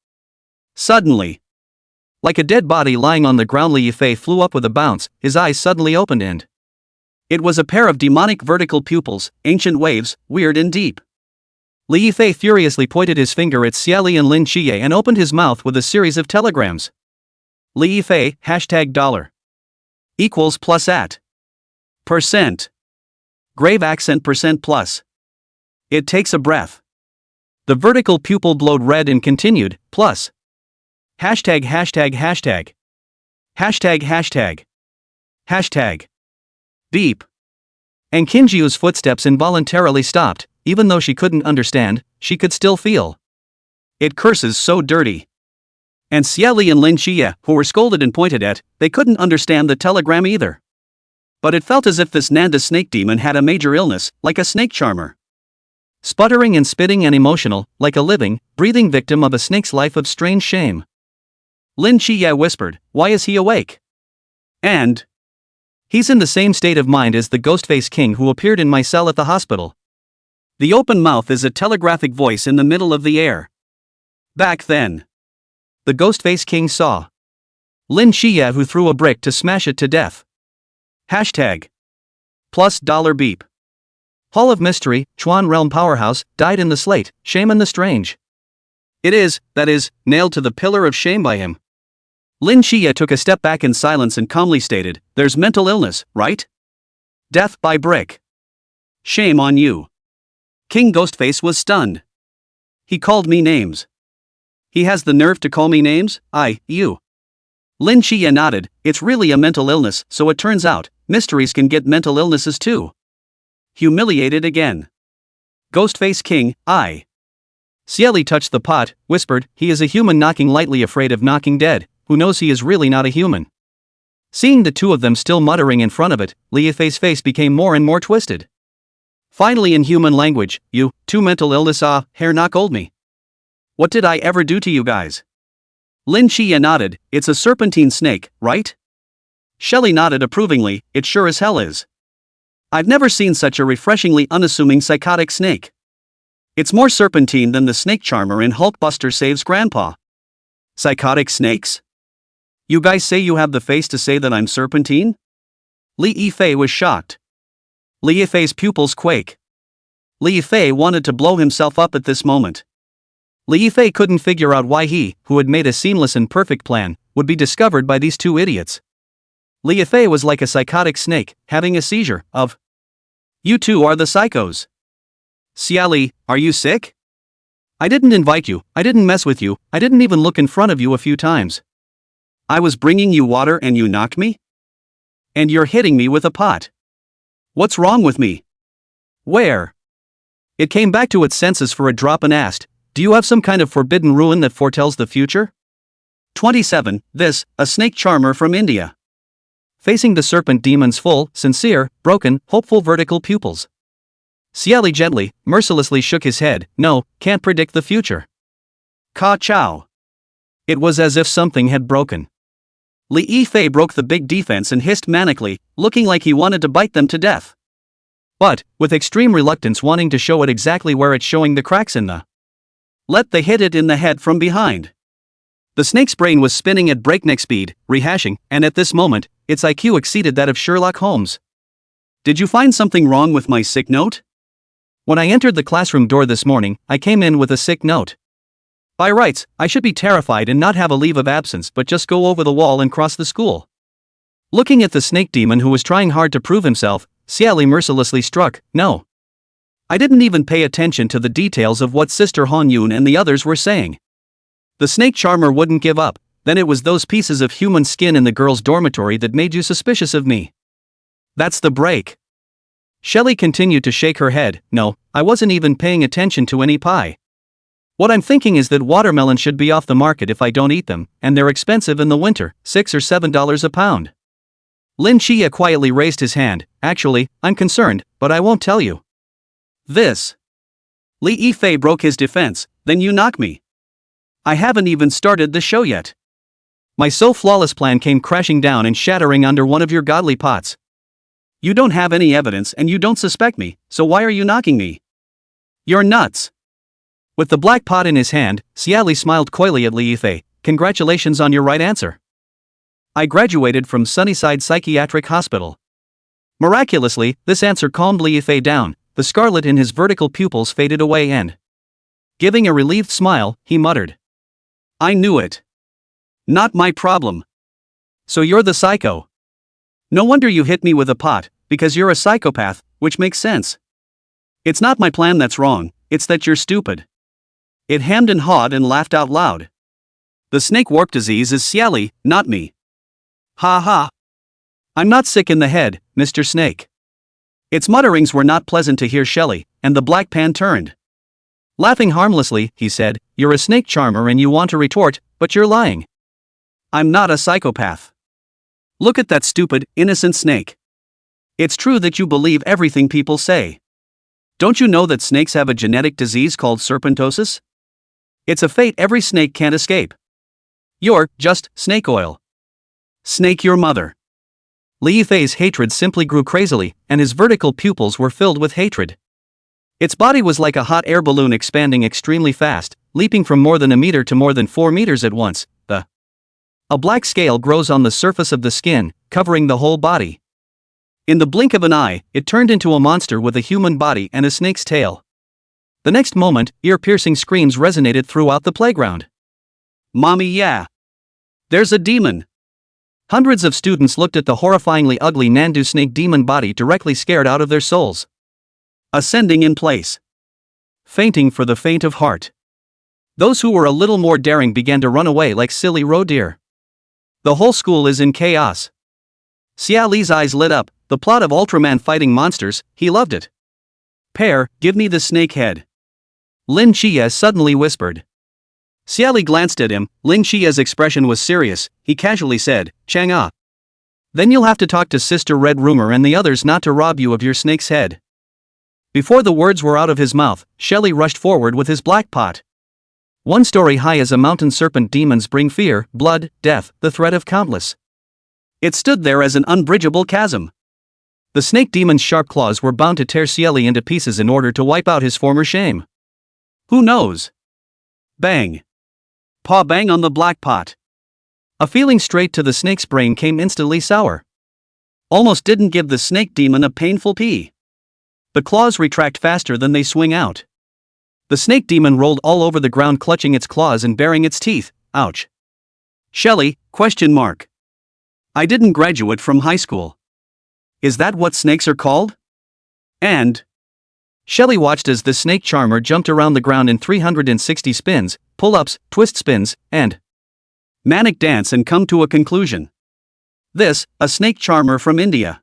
A: Suddenly, like a dead body lying on the ground, Li Yifei flew up with a bounce, his eyes suddenly opened and it was a pair of demonic vertical pupils, ancient waves, weird and deep. Li Yifei furiously pointed his finger at Xie Li and Lin Qiye and opened his mouth with a series of telegrams. Li Yifei, $, equals plus at. %. Grave accent %+. It takes a breath. The vertical pupil glowed red and continued, plus. Hashtag. Beep. And Kinjio's footsteps involuntarily stopped, even though she couldn't understand, she could still feel. It curses so dirty. And Xie Li and Lin Qiye, who were scolded and pointed at, they couldn't understand the telegram either. But it felt as if this Nanda snake demon had a major illness, like a snake charmer. Sputtering and spitting and emotional, like a living, breathing victim of a snake's life of strange shame. Lin Qiye whispered, "Why is he awake?" And he's in the same state of mind as the Ghostface King who appeared in my cell at the hospital. The open mouth is a telegraphic voice in the middle of the air. Back then, the Ghostface King saw Lin Qiye who threw a brick to smash it to death. Hashtag +$beep. Hall of Mystery, Chuan Realm Powerhouse, died in the slate, shame and the strange. It is, that is, nailed to the pillar of shame by him. Lin Qiye took a step back in silence and calmly stated, "There's mental illness, right? Death by brick. Shame on you." King Ghostface was stunned. He called me names. He has the nerve to call me names? You. Lin Qiye nodded, "It's really a mental illness, so it turns out, mysteries can get mental illnesses too." Humiliated again. Ghostface King, Xie Li touched the pot, whispered, "He is a human knocking lightly afraid of knocking dead, who knows he is really not a human." Seeing the two of them still muttering in front of it, Li Yifei's face became more and more twisted. Finally in human language, "You, two mental illness hair knock old me. What did I ever do to you guys?" Lin Qiye nodded, "It's a serpentine snake, right?" Xie Li nodded approvingly, "It sure as hell is. I've never seen such a refreshingly unassuming psychotic snake. It's more serpentine than the snake charmer in Hulkbuster Saves Grandpa." Psychotic snakes? You guys say you have the face to say that I'm serpentine? Li Yifei was shocked. Li Yifei's pupils quake. Li Yifei wanted to blow himself up at this moment. Li Yifei couldn't figure out why he, who had made a seamless and perfect plan, would be discovered by these two idiots. Li Yifei was like a psychotic snake, having a seizure, of "You two are the psychos. Xie Li, are you sick? I didn't invite you, I didn't mess with you, I didn't even look in front of you a few times. I was bringing you water and you knocked me? And you're hitting me with a pot. What's wrong with me? Where?" It came back to its senses for a drop and asked, "Do you have some kind of forbidden ruin that foretells the future?" 27. This, a snake charmer from India. Facing the serpent demon's full, sincere, broken, hopeful vertical pupils. Xie Li gently, mercilessly shook his head, "No, can't predict the future." Ka chow. It was as if something had broken. Li Yifei broke the big defense and hissed manically, looking like he wanted to bite them to death. But, with extreme reluctance wanting to show it exactly where it's showing the cracks in the let they hit it in the head from behind. The snake's brain was spinning at breakneck speed, rehashing, and at this moment, its IQ exceeded that of Sherlock Holmes. "Did you find something wrong with my sick note? When I entered the classroom door this morning, I came in with a sick note. By rights, I should be terrified and not have a leave of absence but just go over the wall and cross the school." Looking at the snake demon who was trying hard to prove himself, Xie Li mercilessly struck, "No. I didn't even pay attention to the details of what Sister Han Yun and the others were saying. The snake charmer wouldn't give up, then it was those pieces of human skin in the girls' dormitory that made you suspicious of me. That's the break." Xie Li continued to shake her head, "No, I wasn't even paying attention to any pie. What I'm thinking is that watermelons should be off the market if I don't eat them, and they're expensive in the winter, $6 or $7 a pound." Lin Qiye quietly raised his hand, "Actually, I'm concerned, but I won't tell you." This. Li Yifei broke his defense, "Then you knock me. I haven't even started the show yet. My so flawless plan came crashing down and shattering under one of your godly pots. You don't have any evidence and you don't suspect me, so why are you knocking me? You're nuts." With the black pot in his hand, Xie Li smiled coyly at Li Yifei, "Congratulations on your right answer. I graduated from Sunnyside Psychiatric Hospital." Miraculously, this answer calmed Li Yifei down, the scarlet in his vertical pupils faded away and, giving a relieved smile, he muttered, "I knew it. Not my problem. So you're the psycho. No wonder you hit me with a pot, because you're a psychopath, which makes sense. It's not my plan that's wrong, it's that you're stupid." It hemmed and hawed and laughed out loud. "The snake warp disease is Xie Li, not me. Ha ha. I'm not sick in the head, Mr. Snake." Its mutterings were not pleasant to hear Xie Li, and the black pan turned. Laughing harmlessly, he said, "You're a snake charmer and you want to retort, but you're lying. I'm not a psychopath. Look at that stupid, innocent snake. It's true that you believe everything people say. Don't you know that snakes have a genetic disease called serpentosis? It's a fate every snake can't escape. You're just snake oil. Snake your mother. Li Fei's hatred simply grew crazily, and his vertical pupils were filled with hatred. Its body was like a hot air balloon expanding extremely fast, leaping from more than a meter to more than 4 meters at once. A black scale grows on the surface of the skin, covering the whole body. In the blink of an eye, it turned into a monster with a human body and a snake's tail. The next moment, ear-piercing screams resonated throughout the playground. Mommy, yeah! There's a demon! Hundreds of students looked at the horrifyingly ugly Nandu snake demon body, directly scared out of their souls. Ascending in place. Fainting for the faint of heart. Those who were a little more daring began to run away like silly roe deer. The whole school is in chaos. Xie Li's eyes lit up. The plot of Ultraman fighting monsters, he loved it. Pear, give me the snake head. Lin Qiye suddenly whispered. Xie Li glanced at him. Lin Qiye's expression was serious. He casually said, Chang'e. Then you'll have to talk to Sister Red Rumor and the others not to rob you of your snake's head. Before the words were out of his mouth, Xie Li rushed forward with his black pot. 1 story high as a mountain serpent, demons bring fear, blood, death, the threat of countless. It stood there as an unbridgeable chasm. The snake demon's sharp claws were bound to tear Xie Li into pieces in order to wipe out his former shame. Who knows? Bang! Paw bang on the black pot. A feeling straight to the snake's brain came instantly sour. Almost didn't give the snake demon a painful pee. The claws retract faster than they swing out. The snake demon rolled all over the ground, clutching its claws and baring its teeth. Ouch. Shelly, ? I didn't graduate from high school. Is that what snakes are called? And Shelly watched as the snake charmer jumped around the ground in 360 spins, pull-ups, twist spins, and manic dance and come to a conclusion. This, a snake charmer from India.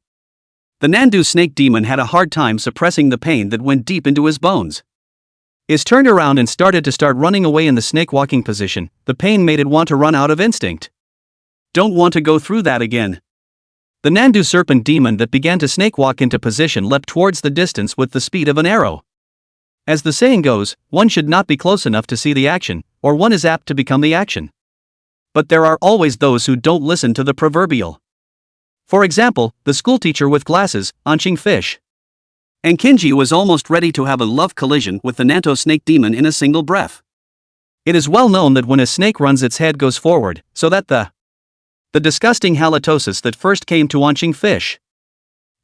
A: The Nandu snake demon had a hard time suppressing the pain that went deep into his bones. He turned around and started running away in the snake walking position. The pain made it want to run out of instinct. Don't want to go through that again. The Nandu serpent demon that began to snake walk into position leapt towards the distance with the speed of an arrow. As the saying goes, one should not be close enough to see the action, or one is apt to become the action. But there are always those who don't listen to the proverbial. For example, the schoolteacher with glasses, Anqing fish. And Kinji was almost ready to have a love collision with the Nanto snake demon in a single breath. It is well known that when a snake runs, its head goes forward, so that the disgusting halitosis that first came to Anqing fish.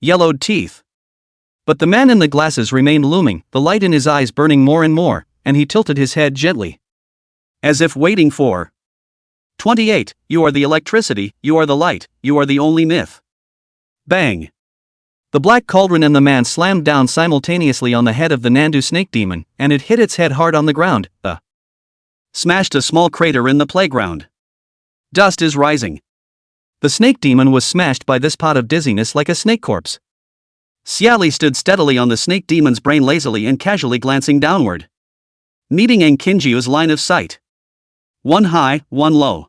A: Yellowed teeth. But the man in the glasses remained looming, the light in his eyes burning more and more, and he tilted his head gently. As if waiting for 28, you are the electricity, you are the light, you are the only myth. Bang. The black cauldron and the man slammed down simultaneously on the head of the Nandu snake demon, and it hit its head hard on the ground. Smashed a small crater in the playground. Dust is rising. The snake demon was smashed by this pot of dizziness like a snake corpse. Xie Li stood steadily on the snake demon's brain, lazily and casually glancing downward. Meeting Aang Kinjiu's line of sight. One high, one low.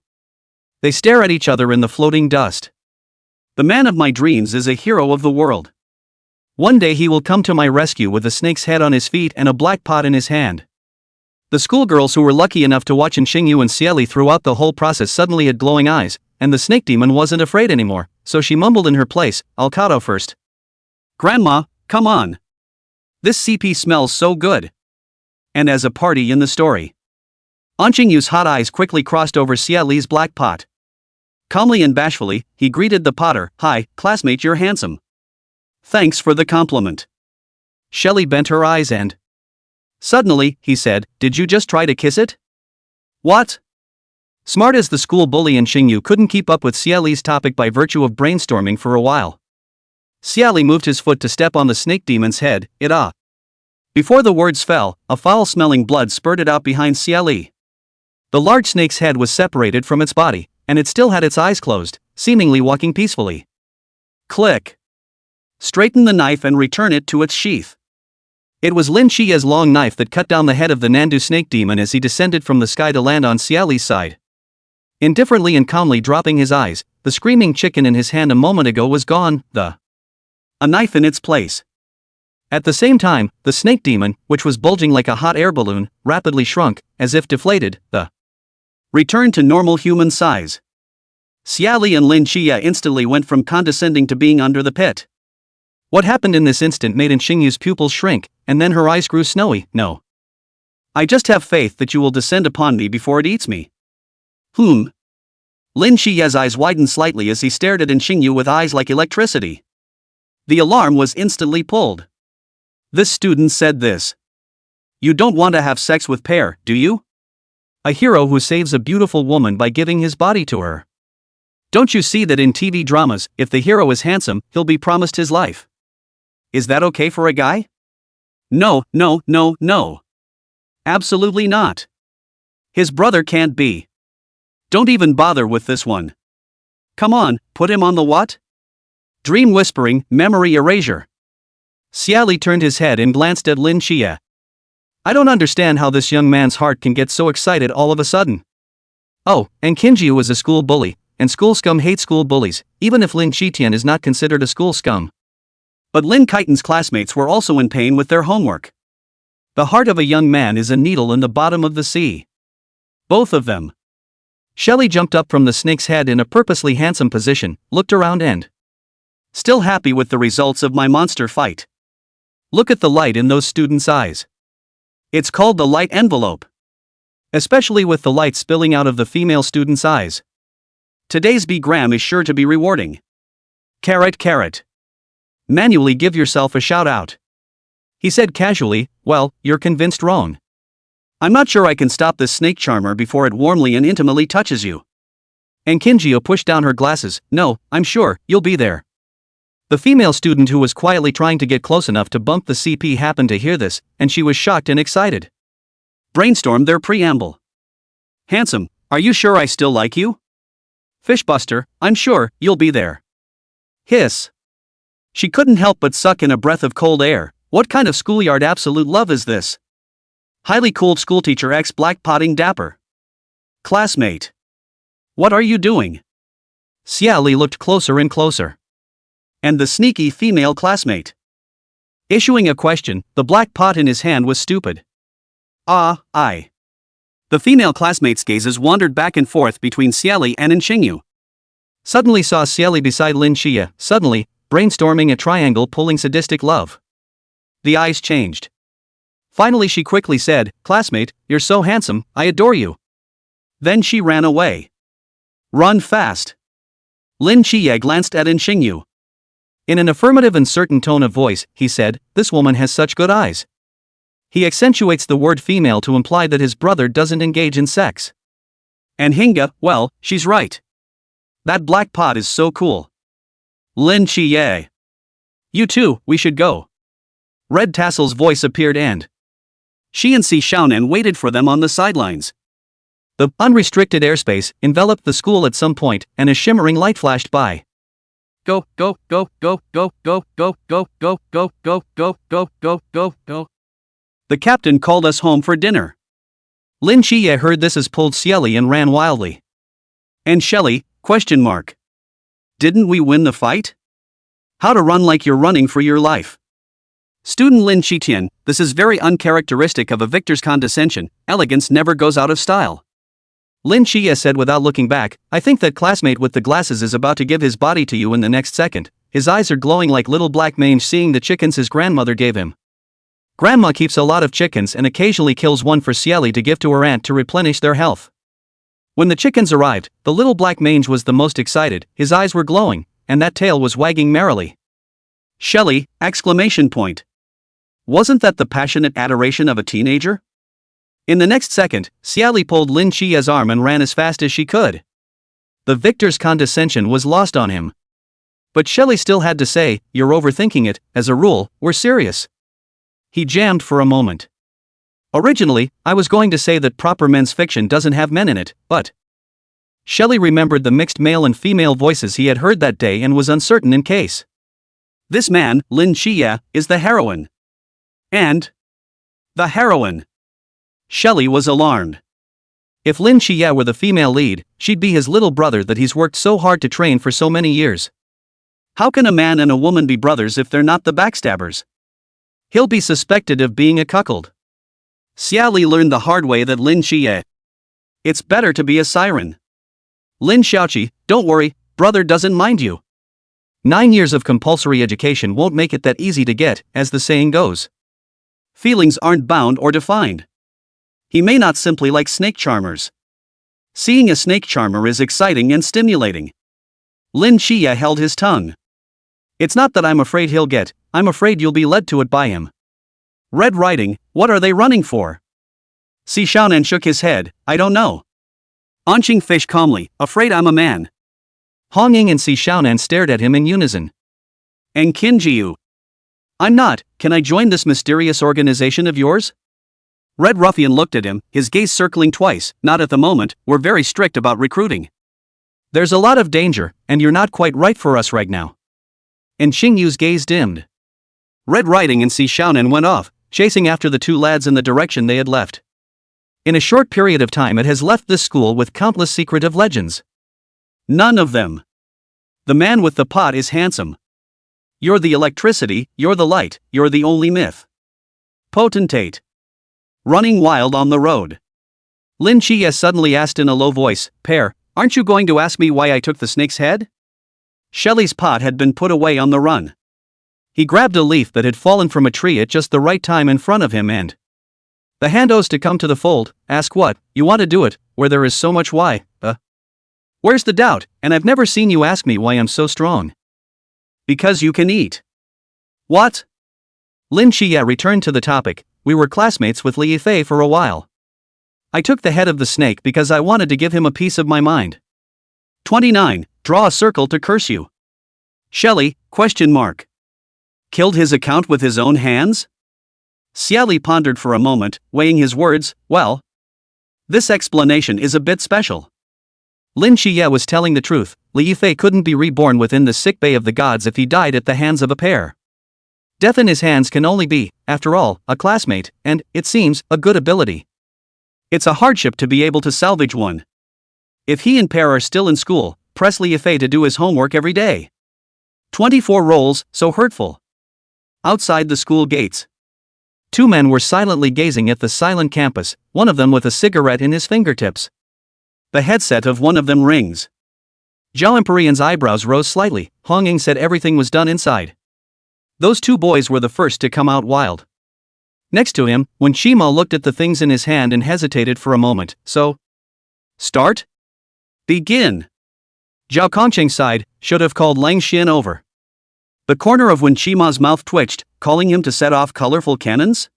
A: They stare at each other in the floating dust. The man of my dreams is a hero of the world. One day he will come to my rescue with a snake's head on his feet and a black pot in his hand. The schoolgirls who were lucky enough to watch Xingyu and Xie Li throughout the whole process suddenly had glowing eyes, and the snake demon wasn't afraid anymore, so she mumbled in her place, I'll kowtow first. Grandma, come on. This CP smells so good. And as a party in the story. Anqingyu's hot eyes quickly crossed over Xie Li's black pot. Calmly and bashfully, he greeted the potter, Hi, classmate, you're handsome. Thanks for the compliment. Shelly bent her eyes and suddenly, he said, did you just try to kiss it? What? Smart as the school bully, and Xingyu couldn't keep up with Xie Li's topic by virtue of brainstorming for a while. Xie Li moved his foot to step on the snake demon's head, Before the words fell, a foul-smelling blood spurted out behind Xie Li. The large snake's head was separated from its body, and it still had its eyes closed, seemingly walking peacefully. Click. Straighten the knife and return it to its sheath. It was Lin Qiye's long knife that cut down the head of the Nandu snake demon as he descended from the sky to land on Xie Li's side. Indifferently and calmly dropping his eyes, the screaming chicken in his hand a moment ago was gone, a knife in its place. At the same time, the snake demon, which was bulging like a hot air balloon, rapidly shrunk, as if deflated, returned to normal human size. Xie Li and Lin Qiye instantly went from condescending to being under the pit. What happened in this instant made Xingyu's pupils shrink, and then her eyes grew snowy. No. I just have faith that you will descend upon me before it eats me. Lin Qiye's eyes widened slightly as he stared at Xingyu with eyes like electricity. The alarm was instantly pulled. This student said this. You don't want to have sex with Pear, do you? A hero who saves a beautiful woman by giving his body to her. Don't you see that in TV dramas, if the hero is handsome, he'll be promised his life? Is that okay for a guy? No. Absolutely not. His brother can't be. Don't even bother with this one. Come on, put him on the what? Dream whispering, memory erasure. Xie Li turned his head and glanced at Lin Qiye. I don't understand how this young man's heart can get so excited all of a sudden. Oh, and Xingyu is a school bully, and school scum hate school bullies, even if Lin Qiye is not considered a school scum. But Lin Qiye's classmates were also in pain with their homework. The heart of a young man is a needle in the bottom of the sea. Both of them. Xie Li jumped up from the snake's head in a purposely handsome position, looked around and... Still happy with the results of my monster fight. Look at the light in those students' eyes. It's called the light envelope. Especially with the light spilling out of the female student's eyes. Today's B-gram is sure to be rewarding. Carrot. Manually give yourself a shout out. He said casually, well, you're convinced wrong. I'm not sure I can stop this snake charmer before it warmly and intimately touches you. And Xingyu pushed down her glasses, no, I'm sure, you'll be there. The female student who was quietly trying to get close enough to bump the CP happened to hear this, and she was shocked and excited. Brainstormed their preamble. Handsome, are you sure I still like you? Fishbuster, I'm sure, you'll be there. Hiss. She couldn't help but suck in a breath of cold air. What kind of schoolyard absolute love is this? Highly cool schoolteacher X black potting dapper. Classmate. What are you doing? Xie Li looked closer and closer. And the sneaky female classmate. Issuing a question, the black pot in his hand was stupid. I. The female classmate's gazes wandered back and forth between Xie Li and Xingyu. Suddenly saw Xie Li beside Lin Qiye, suddenly, brainstorming a triangle pulling sadistic love. The eyes changed. Finally she quickly said, classmate, you're so handsome, I adore you. Then she ran away. Run fast. Lin Qiye glanced at Xingyu. In an affirmative and certain tone of voice, he said, this woman has such good eyes. He accentuates the word female to imply that his brother doesn't engage in sex. And Hinga, well, she's right. That black pot is so cool. Lin Qiye. You too, we should go. Red Tassel's voice appeared and she and Si Xiaonan waited for them on the sidelines. The unrestricted airspace enveloped the school at some point, and a shimmering light flashed by. Go. The captain called us home for dinner. Lin Qiye heard this as pulled Xie Li and ran wildly. And Shelly? Didn't we win the fight? How to run like you're running for your life. Student Lin Qiye, this is very uncharacteristic of a victor's condescension, elegance never goes out of style. Lin Qiye said without looking back, I think that classmate with the glasses is about to give his body to you in the next second. His eyes are glowing like little black mange seeing the chickens his grandmother gave him. Grandma keeps a lot of chickens and occasionally kills one for Xie Li to give to her aunt to replenish their health. When the chickens arrived, the little black mange was the most excited, his eyes were glowing, and that tail was wagging merrily. Shelly! Wasn't that the passionate adoration of a teenager? In the next second, Xie Li pulled Lin Qiye's arm and ran as fast as she could. The victor's condescension was lost on him. But Shelly still had to say, you're overthinking it, as a rule, we're serious. He jammed for a moment. Originally, I was going to say that proper men's fiction doesn't have men in it, but... Shelly remembered the mixed male and female voices he had heard that day and was uncertain in case. This man, Lin Qiye, is the heroine. And... the heroine. Shelly was alarmed. If Lin Qiye were the female lead, she'd be his little brother that he's worked so hard to train for so many years. How can a man and a woman be brothers if they're not the backstabbers? He'll be suspected of being a cuckold. Xie Li learned the hard way that Lin Qiye. It's better to be a siren. Lin Xiaoqi, don't worry, brother doesn't mind you. 9 years of compulsory education won't make it that easy to get, as the saying goes. Feelings aren't bound or defined. He may not simply like snake charmers. Seeing a snake charmer is exciting and stimulating. Lin Qiye held his tongue. It's not that I'm afraid he'll get, I'm afraid you'll be led to it by him. Red Riding, what are they running for? Xie Xiaonan shook his head, I don't know. Anqing fished calmly, afraid I'm a man. Hong Ying and Xie Xiaonan stared at him in unison. And Qin Jiu. I'm not, can I join this mysterious organization of yours? Red Ruffian looked at him, his gaze circling twice, not at the moment, we're very strict about recruiting. There's a lot of danger, and you're not quite right for us right now. And Xing Yu's gaze dimmed. Red Riding and Xie Xiaonan went off, chasing after the two lads in the direction they had left. In a short period of time it has left this school with countless secretive legends. None of them. The man with the pot is handsome. You're the electricity, you're the light, you're the only myth. Potentate. Running wild on the road. Lin Qiye suddenly asked in a low voice, Pear, aren't you going to ask me why I took the snake's head? Xie Li's pot had been put away on the run. He grabbed a leaf that had fallen from a tree at just the right time in front of him and the handos to come to the fold, ask what, you want to do it, where there is so much why, Where's the doubt, and I've never seen you ask me why I'm so strong. Because you can eat. What? Lin Qiye returned to the topic, we were classmates with Li Yifei for a while. I took the head of the snake because I wanted to give him a piece of my mind. 29, draw a circle to curse you. Xie Li, question mark. Killed his account with his own hands? Xie Li pondered for a moment, weighing his words, well. This explanation is a bit special. Lin Qiye was telling the truth, Li Yifei couldn't be reborn within the sickbay of the gods if he died at the hands of a pair. Death in his hands can only be, after all, a classmate, and, it seems, a good ability. It's a hardship to be able to salvage one. If he and Pear are still in school, press Li Yifei to do his homework every day. 24 rolls, so hurtful. Outside the school gates. Two men were silently gazing at the silent campus, one of them with a cigarette in his fingertips. The headset of one of them rings. Zhao Empyrean's eyebrows rose slightly, Hong Ying said everything was done inside. Those two boys were the first to come out wild. Next to him, Wen Shima looked at the things in his hand and hesitated for a moment, so. Start? Begin. Zhao Kongqing sighed, should have called Lang Xin over. The corner of Wen Shima's mouth twitched, calling him to set off colorful cannons?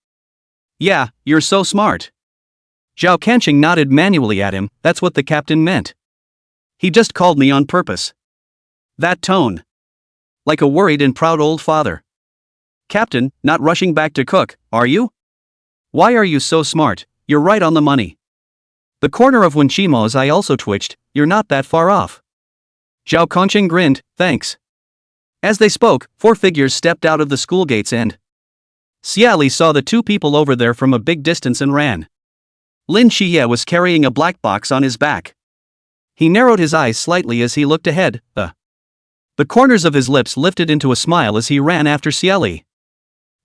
A: Yeah, you're so smart. Zhao Kongqing nodded manually at him, that's what the captain meant. He just called me on purpose. That tone. Like a worried and proud old father. Captain, not rushing back to cook, are you? Why are you so smart, you're right on the money. The corner of Wen Shima's eye also twitched, you're not that far off. Zhao Kongqing grinned, thanks. As they spoke, 4 figures stepped out of the school gates and Xie Li saw the 2 people over there from a big distance and ran. Lin Qiye was carrying a black box on his back. He narrowed his eyes slightly as he looked ahead, The corners of his lips lifted into a smile as he ran after Xie Li.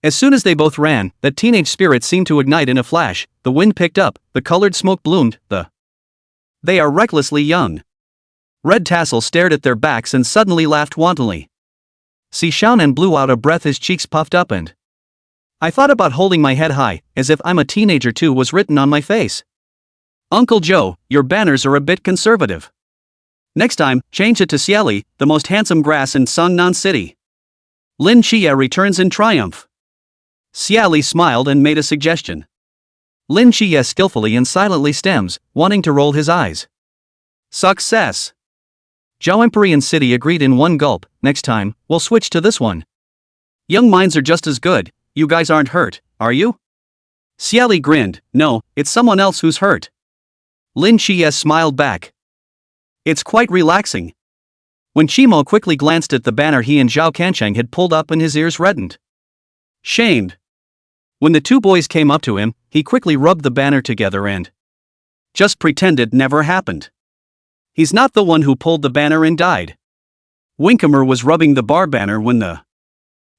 A: As soon as they both ran, that teenage spirit seemed to ignite in a flash, the wind picked up, the colored smoke bloomed, They are recklessly young. Red Tassel stared at their backs and suddenly laughed wantonly. Xie Xiaonan blew out a breath, his cheeks puffed up and I thought about holding my head high, as if I'm a teenager too was written on my face. Uncle Joe, your banners are a bit conservative. Next time, change it to Xie Li, the most handsome grass in Sungnan City. Lin Qiye returns in triumph. Xie Li smiled and made a suggestion. Lin Qiye skillfully and silently stems, wanting to roll his eyes. Success! Zhao Empyrean City agreed in one gulp, next time, we'll switch to this one. Young minds are just as good, you guys aren't hurt, are you? Xie Li grinned, no, it's someone else who's hurt. Lin Qiye smiled back. It's quite relaxing. When Shimo quickly glanced at the banner he and Zhao Kongqing had pulled up and his ears reddened. Shamed. When the 2 boys came up to him, he quickly rubbed the banner together and Just pretend it never happened. He's not the one who pulled the banner and died. Winkemer was rubbing the bar banner when the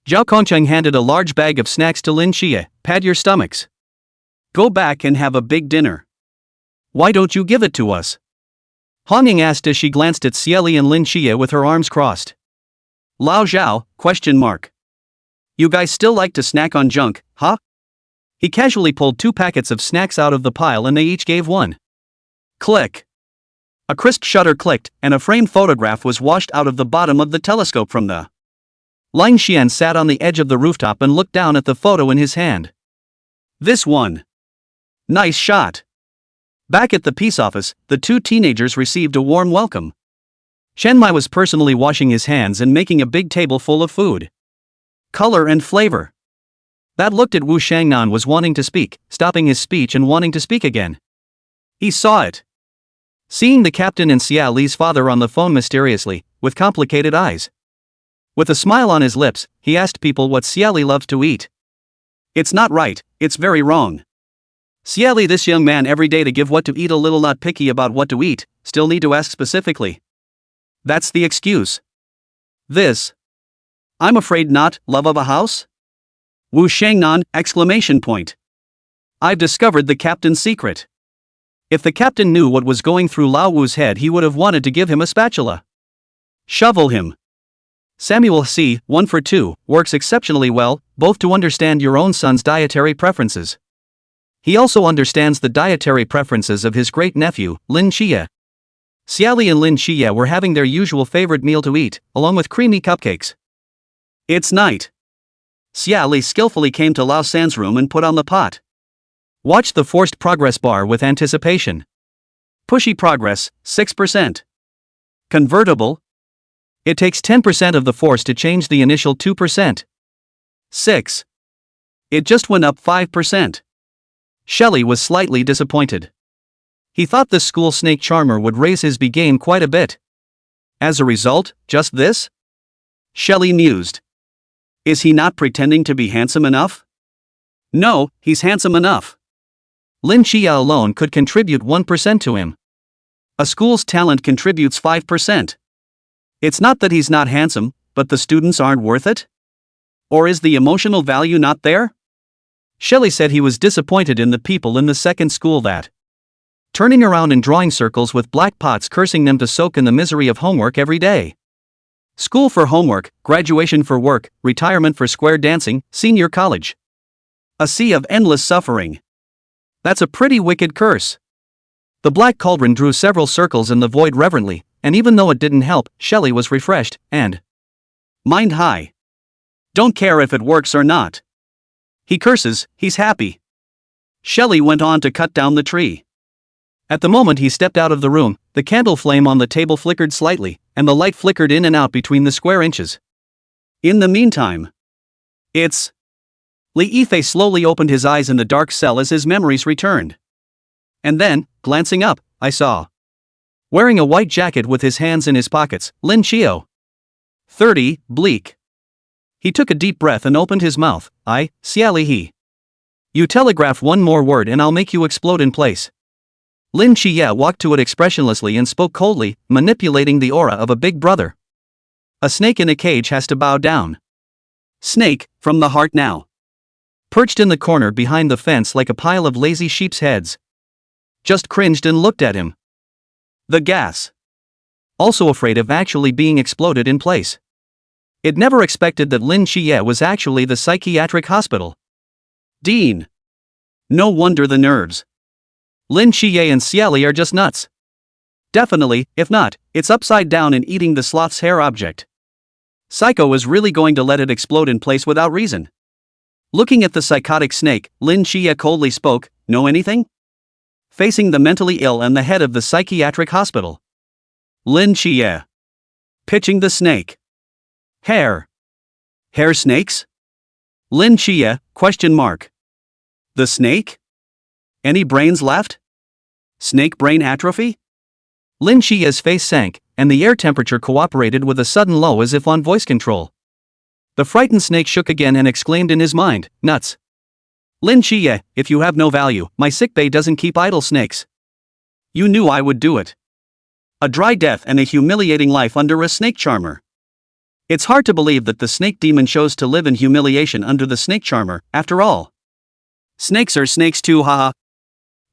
A: Zhao Kongcheng handed a large bag of snacks to Lin Qiye. Pad your stomachs. Go back and have a big dinner. Why don't you give it to us? Han Ying asked as she glanced at Xie Li and Lin Qiye with her arms crossed. Lao Zhao, ? You guys still like to snack on junk, huh? He casually pulled 2 packets of snacks out of the pile and they each gave one. Click. A crisp shutter clicked, and a framed photograph was washed out of the bottom of the telescope from the. Lang Xian sat on the edge of the rooftop and looked down at the photo in his hand. This one. Nice shot. Back at the peace office, the 2 teenagers received a warm welcome. Shenmai was personally washing his hands and making a big table full of food. Color and flavor. That looked at Wu Shangnan was wanting to speak, stopping his speech and wanting to speak again. He saw it. Seeing the captain and Xie Li's father on the phone mysteriously, with complicated eyes. With a smile on his lips, he asked people what Xie Li loves to eat. It's not right, it's very wrong. Xie Li, this young man every day to give what to eat, a little not picky about what to eat, still need to ask specifically. That's the excuse. This. I'm afraid not, love of a house? Wu Shangnan, ! I've discovered the captain's secret. If the captain knew what was going through Lao Wu's head, he would have wanted to give him a spatula. Shovel him. Samuel C. 1 for 2, works exceptionally well, both to understand your own son's dietary preferences. He also understands the dietary preferences of his great-nephew, Lin Qiye. Xie Li and Lin Qiye were having their usual favorite meal to eat, along with creamy cupcakes. It's night. Xie Li skillfully came to Lao San's room and put on the pot. Watched the forced progress bar with anticipation. Pushy progress, 6%. Convertible. It takes 10% of the force to change the initial 2%. 6. It just went up 5%. Shelley was slightly disappointed. He thought the school snake charmer would raise his B game quite a bit. As a result, just this? Shelley mused. Is he not pretending to be handsome enough? No, he's handsome enough. Lin Qiye alone could contribute 1% to him. A school's talent contributes 5%. It's not that he's not handsome, but the students aren't worth it? Or is the emotional value not there? Shelley said he was disappointed in the people in the second school that. Turning around and drawing circles with black pots, cursing them to soak in the misery of homework every day. School for homework, graduation for work, retirement for square dancing, senior college. A sea of endless suffering. That's a pretty wicked curse. The black cauldron drew several circles in the void reverently, and even though it didn't help, Shelley was refreshed, and mind high. Don't care if it works or not. He curses, he's happy. Shelley went on to cut down the tree. At the moment he stepped out of the room, the candle flame on the table flickered slightly, and the light flickered in and out between the square inches. In the meantime, it's. Li Yifei slowly opened his eyes in the dark cell as his memories returned. And then, glancing up, I saw. Wearing a white jacket with his hands in his pockets, Lin Qiye. 30, bleak. He took a deep breath and opened his mouth. Xie Li he. You telegraph one more word and I'll make you explode in place. Lin Qiye walked to it expressionlessly and spoke coldly, manipulating the aura of a big brother. A snake in a cage has to bow down. Snake, from the heart now. Perched in the corner behind the fence like a pile of lazy sheep's heads. Just cringed and looked at him. The gas. Also afraid of actually being exploded in place. It never expected that Lin Qiye was actually the psychiatric hospital. Dean. No wonder the nerves. Lin Qiye and Xie Li are just nuts. Definitely, if not, it's upside down and eating the sloth's hair object. Psycho is really going to let it explode in place without reason. Looking at the psychotic snake, Lin Qiye coldly spoke, know anything? Facing the mentally ill and the head of the psychiatric hospital. Lin Qiye. Pitching the snake. Hair. Hair snakes? Lin Qiye, ? The snake? Any brains left? Snake brain atrophy? Lin Qiye's face sank, and the air temperature cooperated with a sudden low as if on voice control. The frightened snake shook again and exclaimed in his mind, nuts. Lin Qiye, if you have no value, my sickbay doesn't keep idle snakes. You knew I would do it. A dry death and a humiliating life under a snake charmer. It's hard to believe that the snake demon chose to live in humiliation under the snake charmer, after all. Snakes are snakes too, haha.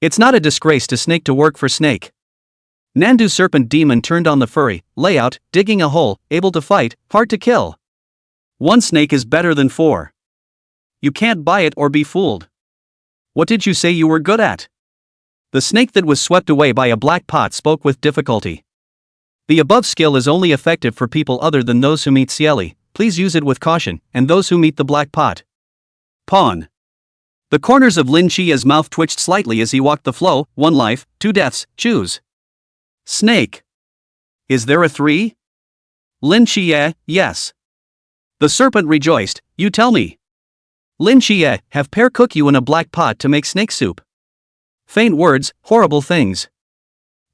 A: It's not a disgrace to snake to work for snake. Nandu serpent demon turned on the furry, layout, digging a hole, able to fight, hard to kill. One snake is better than four. You can't buy it or be fooled. What did you say you were good at? The snake that was swept away by a black pot spoke with difficulty. The above skill is only effective for people other than those who meet Xie Li. Please use it with caution, and those who meet the black pot. Pawn. The corners of Lin Qiye's mouth twitched slightly as he walked the flow. 1 life, 2 deaths, choose. Snake. Is there a 3? Lin Qiye, yes. The serpent rejoiced, you tell me. Lin Qiye, have Pear cook you in a black pot to make snake soup. Faint words, horrible things.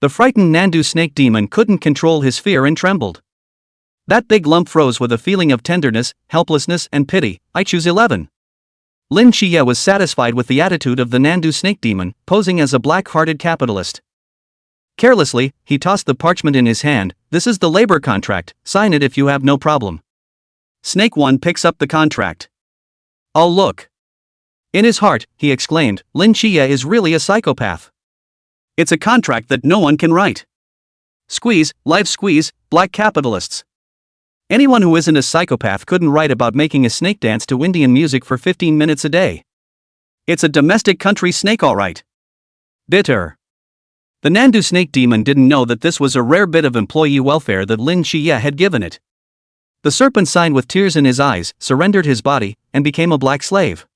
A: The frightened Nandu snake demon couldn't control his fear and trembled. That big lump froze with a feeling of tenderness, helplessness and pity. I choose 11. Lin Qiye was satisfied with the attitude of the Nandu snake demon, posing as a black-hearted capitalist. Carelessly, he tossed the parchment in his hand. This is the labor contract, sign it if you have no problem. Snake 1 picks up the contract. Oh look. In his heart, he exclaimed, Lin Qiye is really a psychopath. It's a contract that no one can write. Squeeze, life squeeze, black capitalists. Anyone who isn't a psychopath couldn't write about making a snake dance to Indian music for 15 minutes a day. It's a domestic country snake alright. Bitter. The Nandu snake demon didn't know that this was a rare bit of employee welfare that Lin Qiye had given it. The serpent signed with tears in his eyes, surrendered his body, and became a black slave.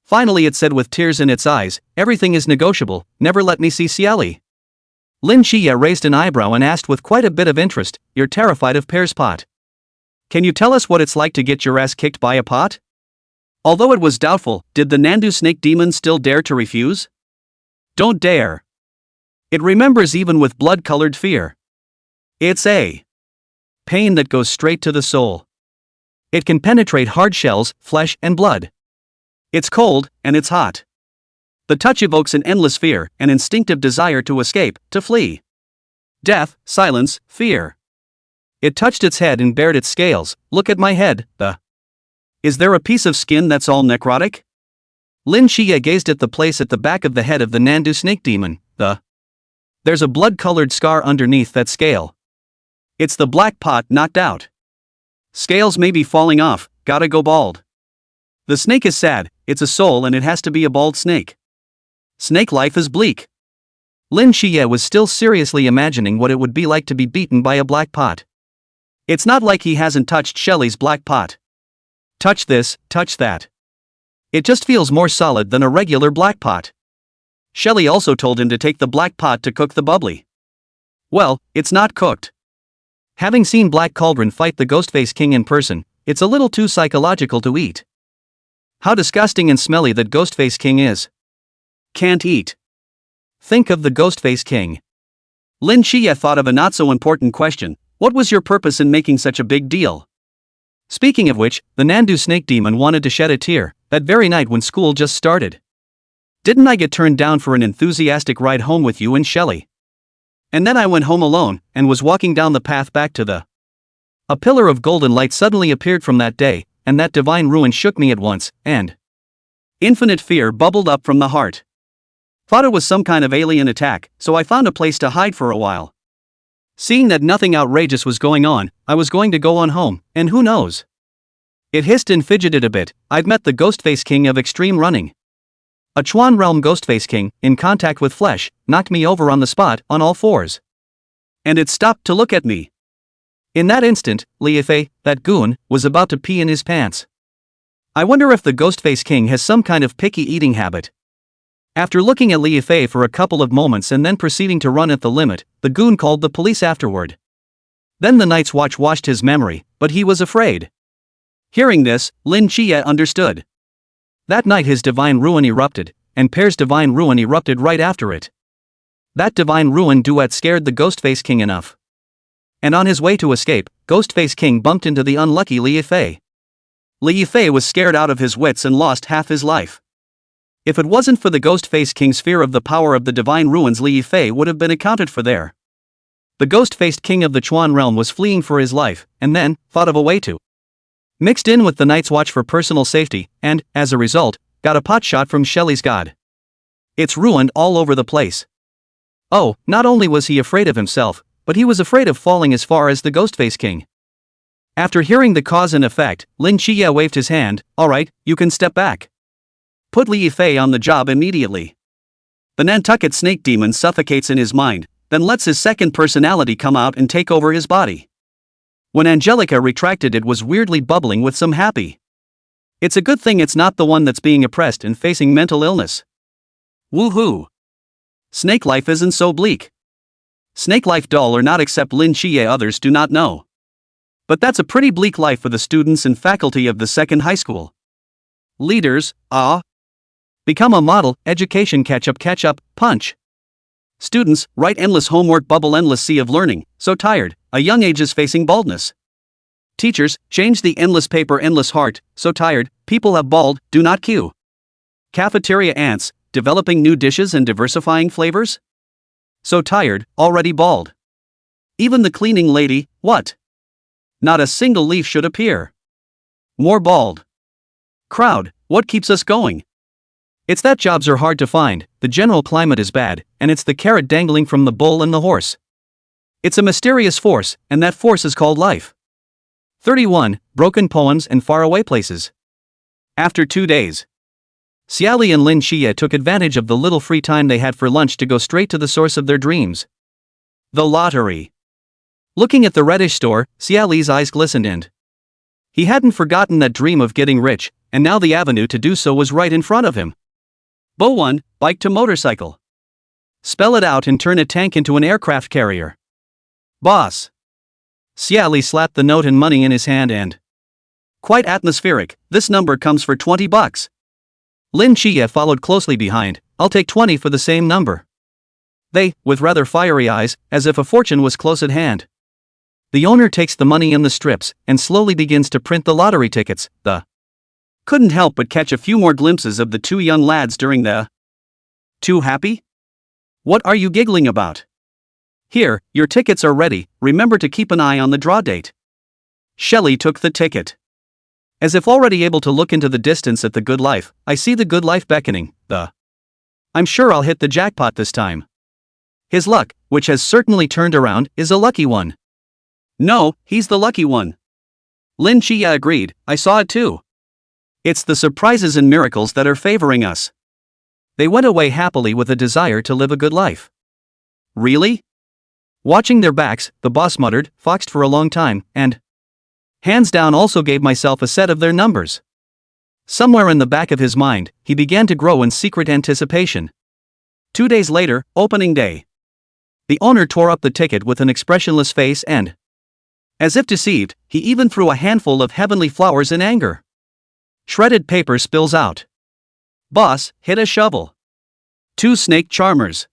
A: Finally it said with tears in its eyes, everything is negotiable, never let me see Xie Li. Lin Qiye raised an eyebrow and asked with quite a bit of interest, you're terrified of Pear's pot. Can you tell us what it's like to get your ass kicked by a pot? Although it was doubtful, did the Nandu snake demon still dare to refuse? Don't dare. It remembers even with blood-colored fear. It's a pain that goes straight to the soul. It can penetrate hard shells, flesh, and blood. It's cold, and it's hot. The touch evokes an endless fear, an instinctive desire to escape, to flee. Death, silence, fear. It touched its head and bared its scales. Look at my head, Is there a piece of skin that's all necrotic? Lin Qiye gazed at the place at the back of the head of the Nandu snake demon, There's a blood-colored scar underneath that scale. It's the black pot knocked out. Scales may be falling off, gotta go bald. The snake is sad, it's a soul and it has to be a bald snake. Snake life is bleak. Lin Qiye was still seriously imagining what it would be like to be beaten by a black pot. It's not like he hasn't touched Xie Li's black pot. Touch this, touch that. It just feels more solid than a regular black pot. Xie Li also told him to take the black pot to cook the bubbly. Well, it's not cooked. Having seen Black Cauldron fight the Ghostface King in person, it's a little too psychological to eat. How disgusting and smelly that Ghostface King is. Can't eat. Think of the Ghostface King. Lin Qiye thought of a not-so-important question. What was your purpose in making such a big deal? Speaking of which, the Nandu snake demon wanted to shed a tear, that very night when school just started. Didn't I get turned down for an enthusiastic ride home with you and Xie Li? And then I went home alone, and was walking down the path back to A pillar of golden light suddenly appeared from that day, and that divine ruin shook me at once, and infinite fear bubbled up from the heart. Thought it was some kind of alien attack, so I found a place to hide for a while. Seeing that nothing outrageous was going on, I was going to go on home, and who knows? It hissed and fidgeted a bit. I've met the Ghostface King of extreme running. A Chuan Realm Ghostface King, in contact with flesh, knocked me over on the spot, on all fours. And it stopped to look at me. In that instant, Li Fei, that goon, was about to pee in his pants. I wonder if the Ghostface King has some kind of picky eating habit. After looking at Li Fei for a couple of moments and then proceeding to run at the limit, the goon called the police afterward. Then the Night's Watch washed his memory, but he was afraid. Hearing this, Lin Qiye understood. That night his divine ruin erupted, and Pear's divine ruin erupted right after it. That divine ruin duet scared the Ghostface King enough. And on his way to escape, Ghostface King bumped into the unlucky Li Fei. Li Fei was scared out of his wits and lost half his life. If it wasn't for the Ghost-Faced King's fear of the power of the divine ruins, Li Fei would have been accounted for there. The ghost-faced king of the Chuan realm was fleeing for his life, and then thought of a way to mixed in with the Night's Watch for personal safety, and, as a result, got a pot shot from Xie Li's god. It's ruined all over the place. Oh, not only was he afraid of himself, but he was afraid of falling as far as the Ghost-Faced King. After hearing the cause and effect, Lin Qiye waved his hand. Alright, you can step back. Put Li Fei on the job immediately. The Nantucket snake demon suffocates in his mind, then lets his second personality come out and take over his body. When Angelica retracted, it was weirdly bubbling with some happy. It's a good thing it's not the one that's being oppressed and facing mental illness. Woohoo! Snake life isn't so bleak. Snake life dull or not, except Lin Qiye, others do not know. But that's a pretty bleak life for the students and faculty of the second high school. Leaders, become a model, education catch up, punch. Students, write endless homework, bubble endless sea of learning, so tired, a young age is facing baldness. Teachers, change the endless paper, endless heart, so tired, people have bald, do not queue. Cafeteria ants, developing new dishes and diversifying flavors? So tired, already bald. Even the cleaning lady, what? Not a single leaf should appear. More bald. Crowd, what keeps us going? It's that jobs are hard to find, the general climate is bad, and it's the carrot dangling from the bull and the horse. It's a mysterious force, and that force is called life. 31. Broken poems and faraway places. After 2 days, Xie Li and Lin Qiye took advantage of the little free time they had for lunch to go straight to the source of their dreams. The lottery. Looking at the reddish store, Xie Li's eyes glistened, and he hadn't forgotten that dream of getting rich, and now the avenue to do so was right in front of him. Bo 1, bike to motorcycle. Spell it out and turn a tank into an aircraft carrier. Boss. Xie Li slapped the note and money in his hand and quite atmospheric, this number comes for $20. Lin Qiye followed closely behind. I'll take 20 for the same number. They, with rather fiery eyes, as if a fortune was close at hand. The owner takes the money in the strips and slowly begins to print the lottery tickets. Couldn't help but catch a few more glimpses of the two young lads during the Too happy? What are you giggling about? Here, your tickets are ready, remember to keep an eye on the draw date. Xie Li took the ticket. As if already able to look into the distance at the good life, I see the good life beckoning. I'm sure I'll hit the jackpot this time. His luck, which has certainly turned around, is a lucky one. No, he's the lucky one. Lin Qiye agreed, I saw it too. It's the surprises and miracles that are favoring us. They went away happily with a desire to live a good life. Really? Watching their backs, the boss muttered, foxed for a long time, and hands down also gave myself a set of their numbers. Somewhere in the back of his mind, he began to grow in secret anticipation. 2 days later, opening day. The owner tore up the ticket with an expressionless face and, as if deceived, he even threw a handful of heavenly flowers in anger. Shredded paper spills out. Boss, hit a shovel. 2 snake charmers.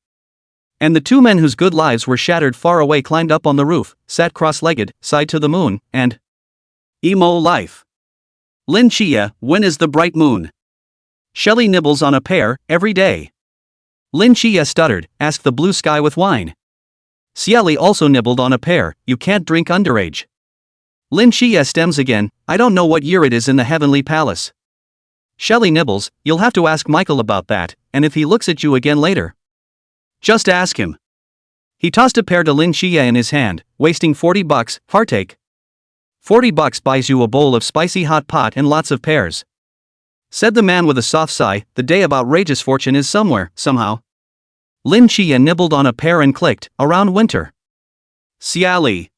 A: And the 2 men whose good lives were shattered far away climbed up on the roof, sat cross-legged, sighed to the moon, and emo life. Lin Qiye, when is the bright moon? Xie Li nibbles on a pear, every day. Lin Qiye stuttered, ask the blue sky with wine. Xie Li also nibbled on a pear, you can't drink underage. Lin Qiye stems again, I don't know what year it is in the heavenly palace. Xie Li nibbles, you'll have to ask Michael about that, and if he looks at you again later. Just ask him. He tossed a pear to Lin Qiye in his hand, wasting $40, partake. $40 buys you a bowl of spicy hot pot and lots of pears. Said the man with a soft sigh, the day of outrageous fortune is somewhere, somehow. Lin Qiye nibbled on a pear and clicked, around winter. Xie Li.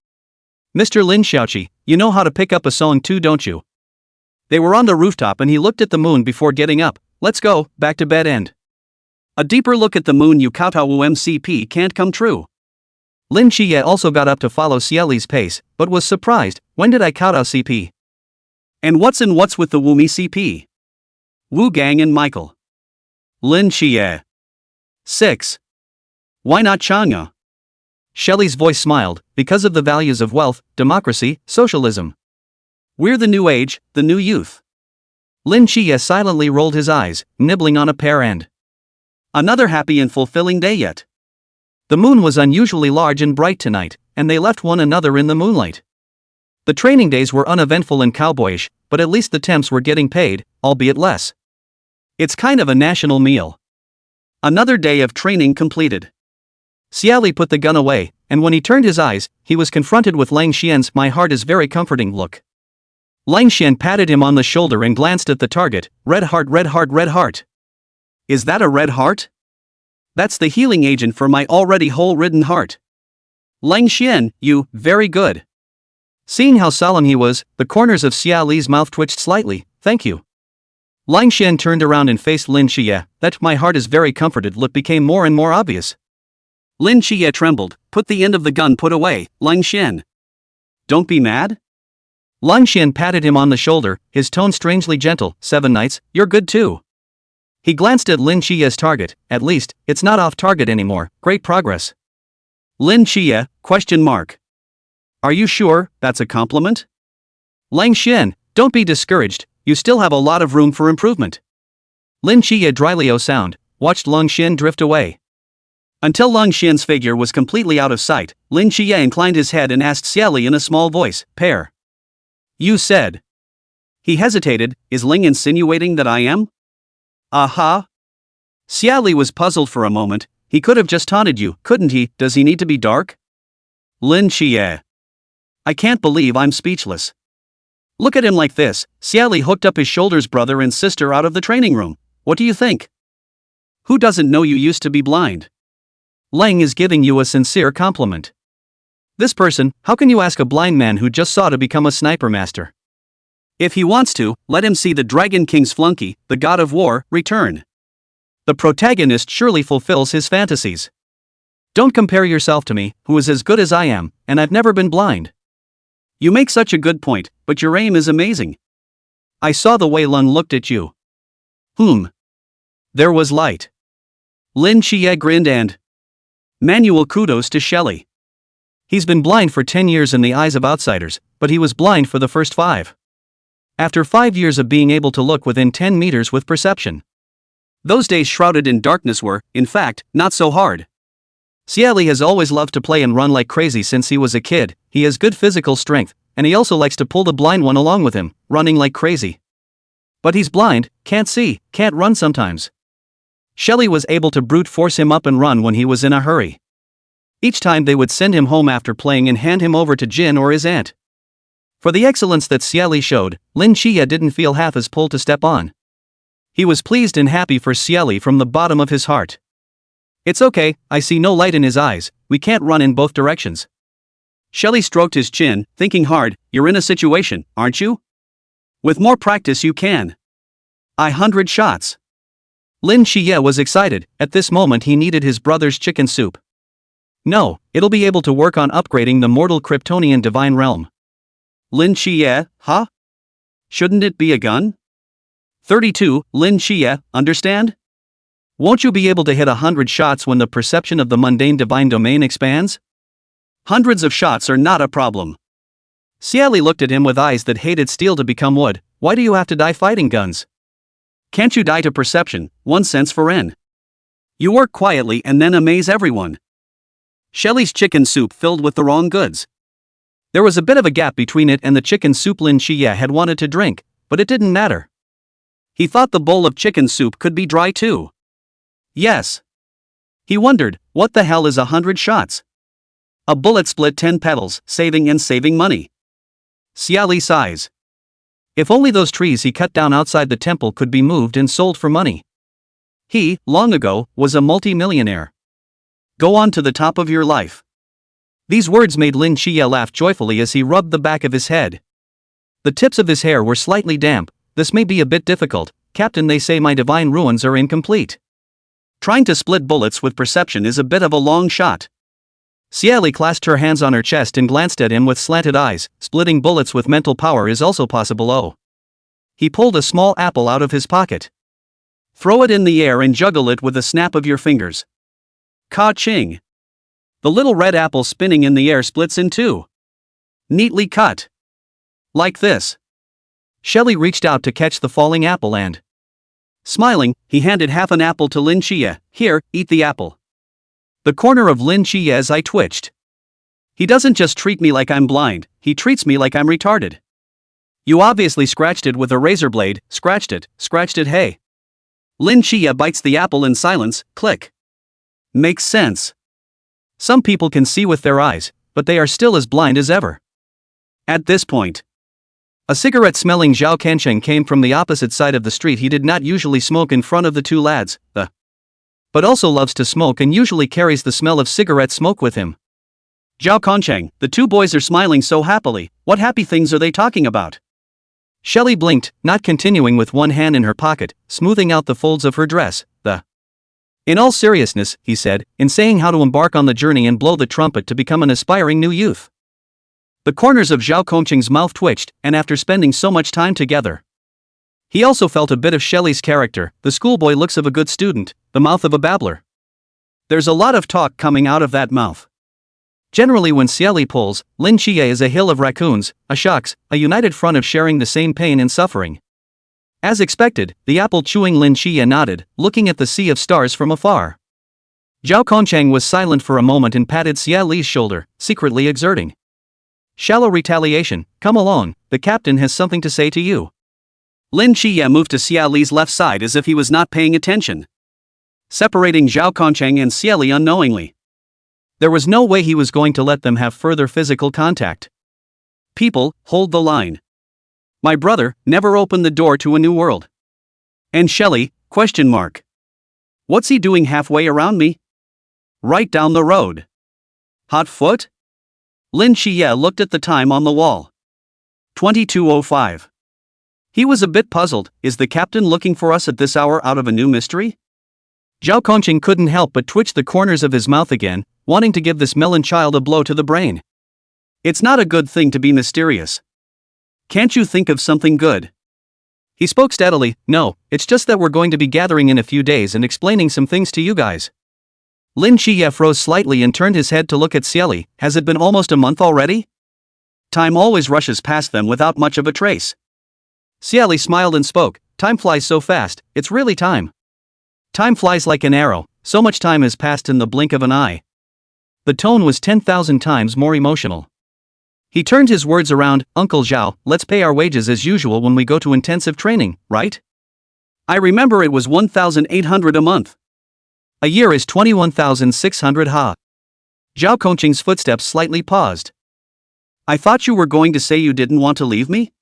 A: Mr. Lin Xiaoqi, you know how to pick up a song too, don't you? They were on the rooftop and he looked at the moon before getting up. Let's go, back to bed and a deeper look at the moon, you kowtow MCP can't come true. Lin Qiye also got up to follow Xie Li's pace, but was surprised, when did I kowtow CP? And what's with the Woomy CP? Wu Gang and Michael. Lin Qiye. 6. Why not Chang'e? Xie Li's voice smiled, because of the values of wealth, democracy, socialism. We're the new age, the new youth. Lin Qiye silently rolled his eyes, nibbling on a pear end. Another happy and fulfilling day yet. The moon was unusually large and bright tonight, and they left one another in the moonlight. The training days were uneventful and cowboyish, but at least the temps were getting paid, albeit less. It's kind of a national meal. Another day of training completed. Xie Li put the gun away, and when he turned his eyes, he was confronted with Lang Xian's "my heart is very comforting" look. Lang Xian patted him on the shoulder and glanced at the target. Red heart, red heart, red heart. Is that a red heart? That's the healing agent for my already hole-ridden heart. Lang Xian, you, very good. Seeing how solemn he was, the corners of Xie Li's mouth twitched slightly. Thank you. Lang Xian turned around and faced Lin Qiye. That "my heart is very comforted" look became more and more obvious. Lin Qiye trembled. Put the end of the gun put away, Lang Xian. Don't be mad? Lang Xian patted him on the shoulder, his tone strangely gentle. 7 nights, you're good too. He glanced at Lin Qiye's target. At least, it's not off target anymore. Great progress. Lin Qiye, question mark. Are you sure that's a compliment? Lang Xian, don't be discouraged, you still have a lot of room for improvement. Lin Qiye dryly sound, watched Lang Xian drift away. Until Lang Xian's figure was completely out of sight, Lin Qiye inclined his head and asked Xie Li in a small voice, Pear. You said. He hesitated. Is Ling insinuating that I am? Aha. Xie Li was puzzled for a moment. He could have just taunted you, couldn't he? Does he need to be dark? Lin Qiye. I can't believe I'm speechless. Look at him like this. Xie Li hooked up his shoulders brother and sister out of the training room. What do you think? Who doesn't know you used to be blind? Lang is giving you a sincere compliment. This person, how can you ask a blind man who just saw to become a sniper master? If he wants to, let him see the Dragon King's flunky, the God of War, return. The protagonist surely fulfills his fantasies. Don't compare yourself to me, who is as good as I am, and I've never been blind. You make such a good point, but your aim is amazing. I saw the way Lun looked at you. There was light. Lin Qiye grinned and manual kudos to Xie Li. He's been blind for 10 years in the eyes of outsiders, but he was blind for the first 5. After 5 years of being able to look within 10 meters with perception. Those days shrouded in darkness were, in fact, not so hard. Xie Li has always loved to play and run like crazy since he was a kid. He has good physical strength, and he also likes to pull the blind one along with him, running like crazy. But he's blind, can't see, can't run sometimes. Xie Li was able to brute force him up and run when he was in a hurry. Each time they would send him home after playing and hand him over to Jin or his aunt. For the excellence that Xie Li showed, Lin Qiye didn't feel half as pulled to step on. He was pleased and happy for Xie Li from the bottom of his heart. It's okay, I see no light in his eyes, we can't run in both directions. Xie Li stroked his chin, thinking hard. You're in a situation, aren't you? With more practice you can. 100 shots. Lin Qiye was excited. At this moment he needed his brother's chicken soup. No, it'll be able to work on upgrading the mortal Kryptonian divine realm. Lin Qiye, huh? Shouldn't it be a gun? 32, Lin Qiye, understand? Won't you be able to hit 100 shots when the perception of the mundane divine domain expands? Hundreds of shots are not a problem. Xie Li looked at him with eyes that hated steel to become wood. Why do you have to die fighting guns? Can't you die to perception, 1 cent for N? You work quietly and then amaze everyone. Xie Li's chicken soup filled with the wrong goods. There was a bit of a gap between it and the chicken soup Lin Qiye had wanted to drink, but it didn't matter. He thought the bowl of chicken soup could be dry too. Yes. He wondered, what the hell is 100 shots? A bullet split 10 petals, saving money. Xie Li sighs. If only those trees he cut down outside the temple could be moved and sold for money. He, long ago, was a multi-millionaire. Go on to the top of your life. These words made Lin Qiye laugh joyfully as he rubbed the back of his head. The tips of his hair were slightly damp. This may be a bit difficult, Captain. They say my divine ruins are incomplete. Trying to split bullets with perception is a bit of a long shot. Xie Li clasped her hands on her chest and glanced at him with slanted eyes. Splitting bullets with mental power is also possible. Oh. He pulled a small apple out of his pocket. Throw it in the air and juggle it with a snap of your fingers. Ka-ching. The little red apple spinning in the air splits in two. Neatly cut. Like this. Xie Li reached out to catch the falling apple and, smiling, he handed half an apple to Lin Qiye. Here, eat the apple. The corner of Lin Qiye's eye twitched. He doesn't just treat me like I'm blind, he treats me like I'm retarded. You obviously scratched it with a razor blade, scratched it, hey. Lin Qiye bites the apple in silence, click. Makes sense. Some people can see with their eyes, but they are still as blind as ever. At this point, a cigarette-smelling Zhao Kancheng came from the opposite side of the street. He did not usually smoke in front of the two lads, but also loves to smoke and usually carries the smell of cigarette smoke with him. Zhao Kancheng, the two boys are smiling so happily, what happy things are they talking about? Xie Li blinked, not continuing with one hand in her pocket, smoothing out the folds of her dress, In all seriousness, he said, in saying how to embark on the journey and blow the trumpet to become an aspiring new youth. The corners of Zhao Kancheng's mouth twitched, and after spending so much time together, he also felt a bit of Xie Li's character. The schoolboy looks of a good student, the mouth of a babbler. There's a lot of talk coming out of that mouth. Generally when Xie Li pulls, Lin Qiye is a hill of raccoons, a shucks, a united front of sharing the same pain and suffering. As expected, the apple-chewing Lin Qiye nodded, looking at the sea of stars from afar. Zhao Kancheng was silent for a moment and patted Xie Li's shoulder, secretly exerting shallow retaliation. Come along, the captain has something to say to you. Lin Qiye moved to Xie Li's left side as if he was not paying attention, separating Zhao Kancheng and Xie Li unknowingly. There was no way he was going to let them have further physical contact. People, hold the line. My brother, never opened the door to a new world. And Xie Li, ? What's he doing halfway around me? Right down the road. Hot foot? Lin Qiye looked at the time on the wall. 22:05. He was a bit puzzled. Is the captain looking for us at this hour out of a new mystery? Zhao Kancheng couldn't help but twitch the corners of his mouth again, wanting to give this melon child a blow to the brain. It's not a good thing to be mysterious. Can't you think of something good? He spoke steadily. No, it's just that we're going to be gathering in a few days and explaining some things to you guys. Lin Qiye froze slightly and turned his head to look at Xie Li. Has it been almost a month already? Time always rushes past them without much of a trace. Xie Li smiled and spoke. Time flies so fast, it's really time. Time flies like an arrow, so much time has passed in the blink of an eye. The tone was 10,000 times more emotional. He turned his words around. Uncle Zhao, let's pay our wages as usual when we go to intensive training, right? I remember it was 1,800 a month. A year is 21,600 ha. Zhao Kancheng's footsteps slightly paused. I thought you were going to say you didn't want to leave me?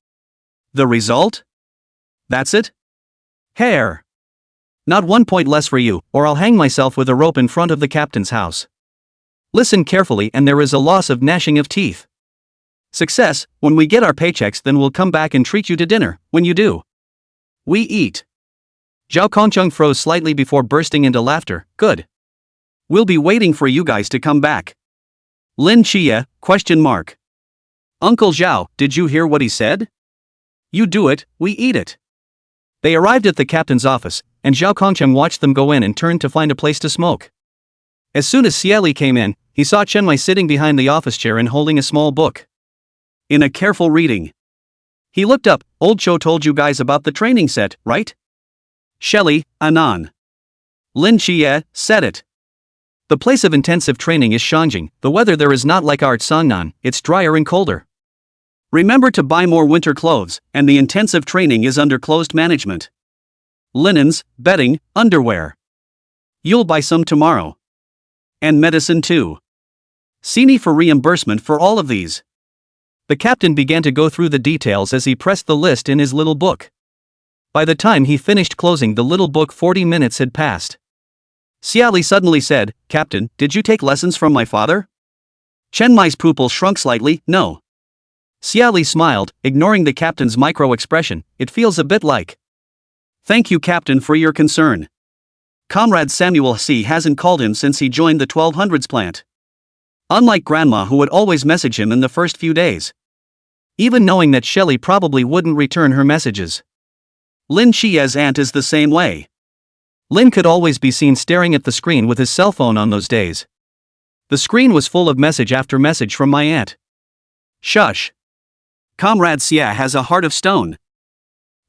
A: The result? That's it? Pear. Not 1 point less for you, or I'll hang myself with a rope in front of the captain's house. Listen carefully, and there is a loss of gnashing of teeth. Success, when we get our paychecks, then we'll come back and treat you to dinner. When you do, we eat. Zhao Kancheng froze slightly before bursting into laughter. Good. We'll be waiting for you guys to come back. Lin Qiye, ? Uncle Zhao, did you hear what he said? You do it, we eat it. They arrived at the captain's office, and Zhao Kancheng watched them go in and turned to find a place to smoke. As soon as Xie Li came in, he saw Chen Mai sitting behind the office chair and holding a small book. In a careful reading. He looked up. Old Cho told you guys about the training set, right? Xie Li, Anan. Lin Qiye, said it. The place of intensive training is Shanjing. The weather there is not like our Sangnan, it's drier and colder. Remember to buy more winter clothes, and the intensive training is under closed management. Linens, bedding, underwear. You'll buy some tomorrow. And medicine too. See for reimbursement for all of these. The captain began to go through the details as he pressed the list in his little book. By the time he finished closing the little book, 40 minutes had passed. Xie Li suddenly said, Captain, did you take lessons from my father? Chen Mai's pupil shrunk slightly. No. Xie Li smiled, ignoring the captain's micro-expression. It feels a bit like. Thank you, Captain, for your concern. Comrade Samuel C. hasn't called him since he joined the 1200s plant. Unlike Grandma, who would always message him in the first few days. Even knowing that Xie Li probably wouldn't return her messages. Lin Qiye's aunt is the same way. Lin could always be seen staring at the screen with his cell phone on those days. The screen was full of message after message from my aunt. Shush. Comrade Xie has a heart of stone.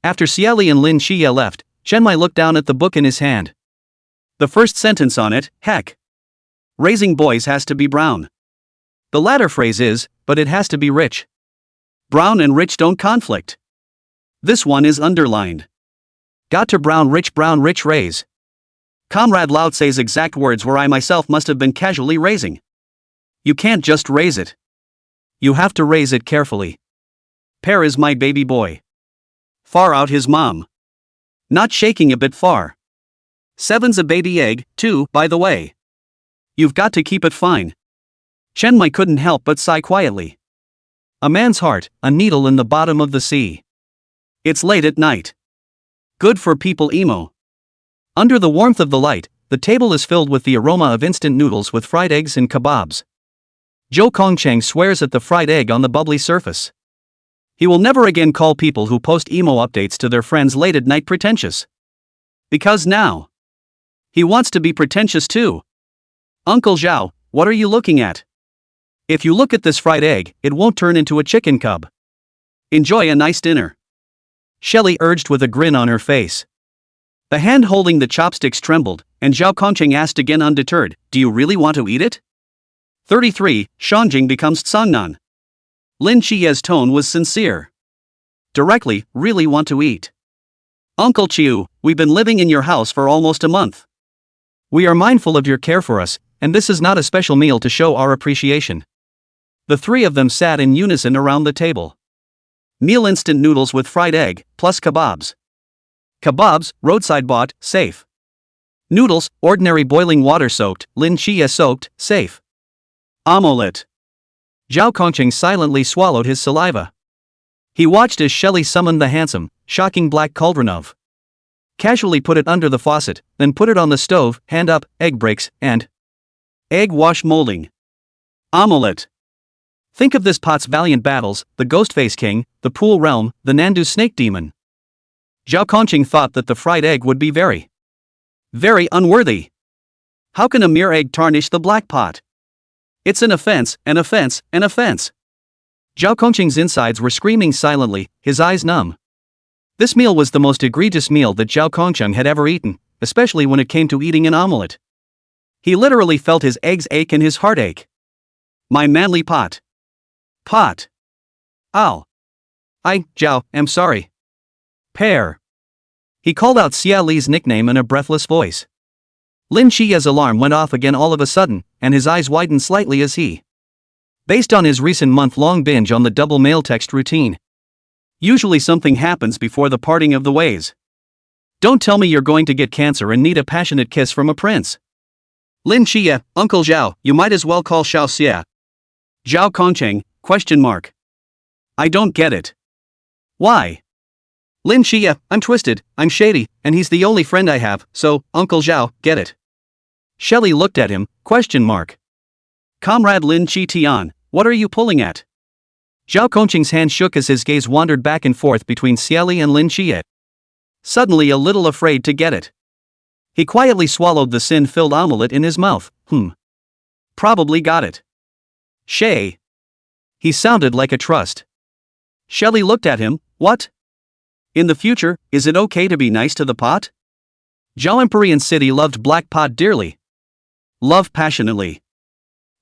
A: After Xie Li and Lin Qiye left, Chenmai looked down at the book in his hand. The first sentence on it, heck. Raising boys has to be brown. The latter phrase is, but it has to be rich. Brown and rich don't conflict. This one is underlined. Got to brown rich raise. Comrade Lao Tse's exact words were I myself must have been casually raising. You can't just raise it. You have to raise it carefully. Pear is my baby boy. Far out his mom. Not shaking a bit far. Seven's a baby egg, too, by the way. You've got to keep it fine. Chenmai couldn't help but sigh quietly. A man's heart, a needle in the bottom of the sea. It's late at night. Good for people emo. Under the warmth of the light, the table is filled with the aroma of instant noodles with fried eggs and kebabs. Zhou Kongcheng swears at the fried egg on the bubbly surface. He will never again call people who post emo updates to their friends late at night pretentious. Because now, he wants to be pretentious too. Uncle Zhao, what are you looking at? If you look at this fried egg, it won't turn into a chicken cub. Enjoy a nice dinner. Xie Li urged with a grin on her face. The hand holding the chopsticks trembled, and Zhao Kongcheng asked again undeterred, do you really want to eat it? 33, Shangjing becomes Tsangnan. Lin Qiye's tone was sincere. Directly, really want to eat. Uncle Chiu, we've been living in your house for almost a month. We are mindful of your care for us, and this is not a special meal to show our appreciation. The three of them sat in unison around the table. Meal instant noodles with fried egg, plus kebabs. Kebabs, roadside bought, safe. Noodles, ordinary boiling water soaked, Lin Qiye soaked, safe. Omelette. Zhao Kongcheng silently swallowed his saliva. He watched as Xie Li summoned the handsome, shocking black cauldron of. Casually put it under the faucet, then put it on the stove, hand up, egg breaks, and egg wash molding. Omelette. Think of this pot's valiant battles, the Ghostface King, the Pool Realm, the Nandu Snake Demon. Zhao Kongcheng thought that the fried egg would be very unworthy. How can a mere egg tarnish the black pot? It's an offense, an offense, an offense. Zhao Kongcheng's insides were screaming silently, his eyes numb. This meal was the most egregious meal that Zhao Kongcheng had ever eaten, especially when it came to eating an omelette. He literally felt his eggs ache and his heart ache. My manly pot. Pot. Ow. Zhao, am sorry. Pear. He called out Xie Li's nickname in a breathless voice. Lin Qiye's alarm went off again all of a sudden, and his eyes widened slightly as he. Based on his recent month-long binge on the double mail text routine. Usually something happens before the parting of the ways. Don't tell me you're going to get cancer and need a passionate kiss from a prince. Lin Qiye, Uncle Zhao, you might as well call Xiao Xie. Zhao Kongcheng, ? I don't get it. Why? Lin Qiye, I'm twisted, I'm shady, and he's the only friend I have, so, Uncle Zhao, get it. Xie Li looked at him, ? Comrade Lin Qiye, what are you pulling at? Zhao Kongcheng's hand shook as his gaze wandered back and forth between Xie Li and Lin Qiye. Suddenly a little afraid to get it. He quietly swallowed the sin-filled omelette in his mouth. Probably got it. Shay. He sounded like a trust. Xie Li looked at him, what? In the future, is it okay to be nice to the pot? Zhao Emporian City loved black pot dearly. Love passionately.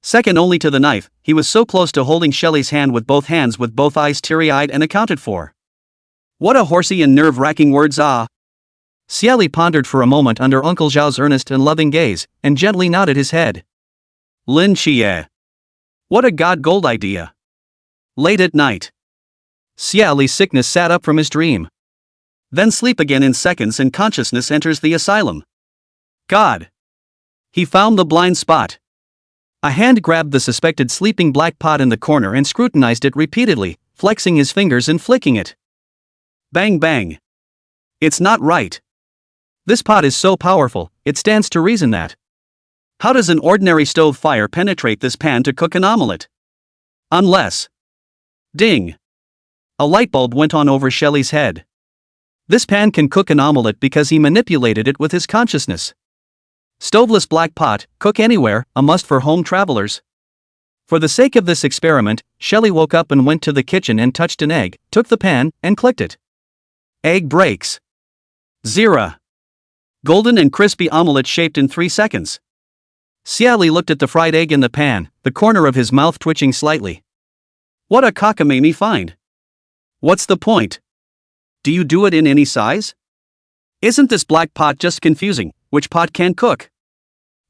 A: Second only to the knife, he was so close to holding Xie Li's hand with both hands with both eyes teary-eyed and accounted for. What a horsey and nerve-wracking words ah! Xie Li pondered for a moment under Uncle Zhao's earnest and loving gaze, and gently nodded his head. Lin Qiye. What a god-gold idea. Late at night. Xie Li's sickness sat up from his dream. Then sleep again in seconds and consciousness enters the asylum. God. He found the blind spot. A hand grabbed the suspected sleeping black pot in the corner and scrutinized it repeatedly, flexing his fingers and flicking it. Bang bang. It's not right. This pot is so powerful, it stands to reason that. How does an ordinary stove fire penetrate this pan to cook an omelette? Unless. Ding. A light bulb went on over Xie Li's head. This pan can cook an omelette because he manipulated it with his consciousness. Stoveless black pot, cook anywhere, a must for home travelers. For the sake of this experiment, Xie Li woke up and went to the kitchen and touched an egg, took the pan, and clicked it. Egg breaks. 0. Golden and crispy omelette shaped in 3 seconds. Xie Li looked at the fried egg in the pan, the corner of his mouth twitching slightly. What a cockamamie find. What's the point? Do you do it in any size? Isn't this black pot just confusing? Which pot can cook?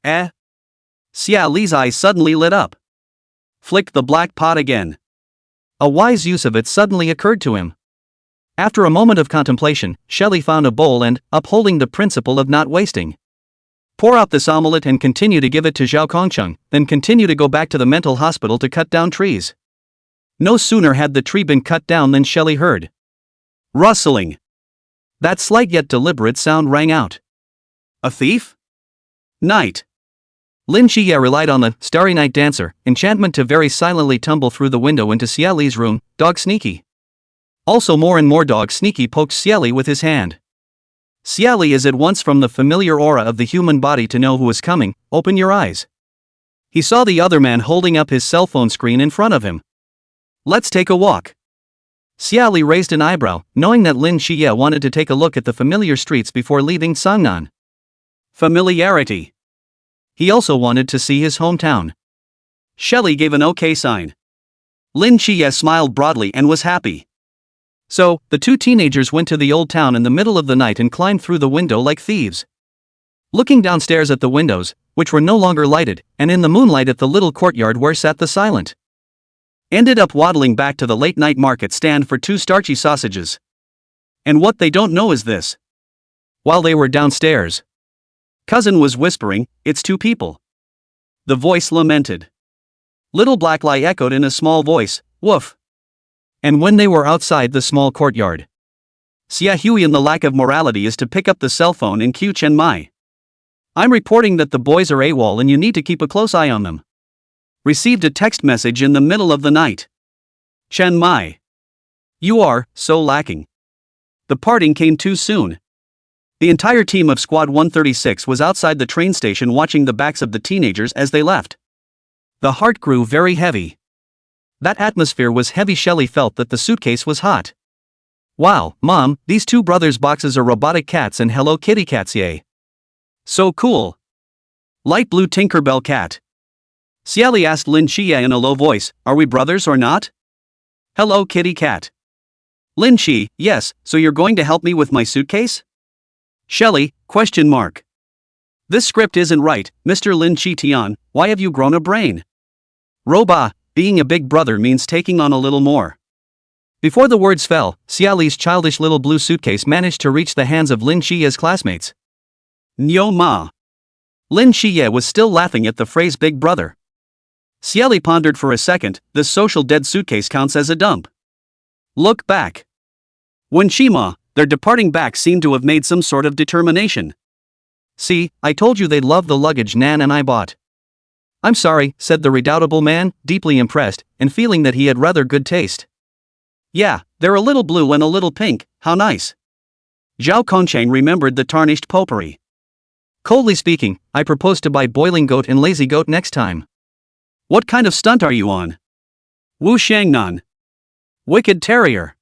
A: Xie Li's eyes suddenly lit up. Flick the black pot again. A wise use of it suddenly occurred to him. After a moment of contemplation, Xie Li found a bowl and, upholding the principle of not wasting, pour out this omelette and continue to give it to Zhao Kongcheng, then continue to go back to the mental hospital to cut down trees. No sooner had the tree been cut down than Xie Li heard rustling. That slight yet deliberate sound rang out. A thief? Night. Lin Qiye relied on the Starry Night Dancer enchantment to very silently tumble through the window into Xie Li's room. Dog Sneaky. Also more and more Dog Sneaky poked Xie Li with his hand. Xie Li is at once from the familiar aura of the human body to know who is coming. Open your eyes. He saw the other man holding up his cell phone screen in front of him. Let's take a walk. Xie Li raised an eyebrow, knowing that Lin Qiye wanted to take a look at the familiar streets before leaving Sangnan. Familiarity. He also wanted to see his hometown. Xie Li gave an okay sign. Lin Qiye smiled broadly and was happy. So, the two teenagers went to the old town in the middle of the night and climbed through the window like thieves. Looking downstairs at the windows, which were no longer lighted, and in the moonlight at the little courtyard where sat the silent, ended up waddling back to the late-night market stand for 2 starchy sausages. And what they don't know is this. While they were downstairs, Cousin was whispering, "It's 2 people." The voice lamented. Little Black Lie echoed in a small voice, "Woof." And when they were outside the small courtyard, Xie Huiyan, the lack of morality is to pick up the cell phone in Q Chen Mai. I'm reporting that the boys are AWOL and you need to keep a close eye on them. Received a text message in the middle of the night. Chen Mai. You are so lacking. The parting came too soon. The entire team of Squad 136 was outside the train station watching the backs of the teenagers as they left. The heart grew very heavy. That atmosphere was heavy. Xie Li felt that the suitcase was hot. Wow, Mom, these 2 brothers' boxes are robotic cats and Hello Kitty cats, yay. So cool. Light blue Tinkerbell cat. Xie Li asked Lin Qiye in a low voice, are we brothers or not? Hello Kitty cat. Lin Qiye, yes, so you're going to help me with my suitcase? Xie Li, question mark. This script isn't right, Mr. Lin Qiye Tian, why have you grown a brain? Roba, being a big brother means taking on a little more. Before the words fell, Xie Li's childish little blue suitcase managed to reach the hands of Lin Qiye's classmates. Nyo ma. Lin Qiye was still laughing at the phrase big brother. Xie Li pondered for a second, this social dead suitcase counts as a dump. Look back. When Shima, their departing back seemed to have made some sort of determination. See, I told you they'd love the luggage Nan and I bought. I'm sorry, said the redoubtable man, deeply impressed, and feeling that he had rather good taste. Yeah, they're a little blue and a little pink, how nice. Zhao Kongcheng remembered the tarnished potpourri. Coldly speaking, I propose to buy boiling goat and lazy goat next time. What kind of stunt are you on? Wu Shangnan. Wicked terrier.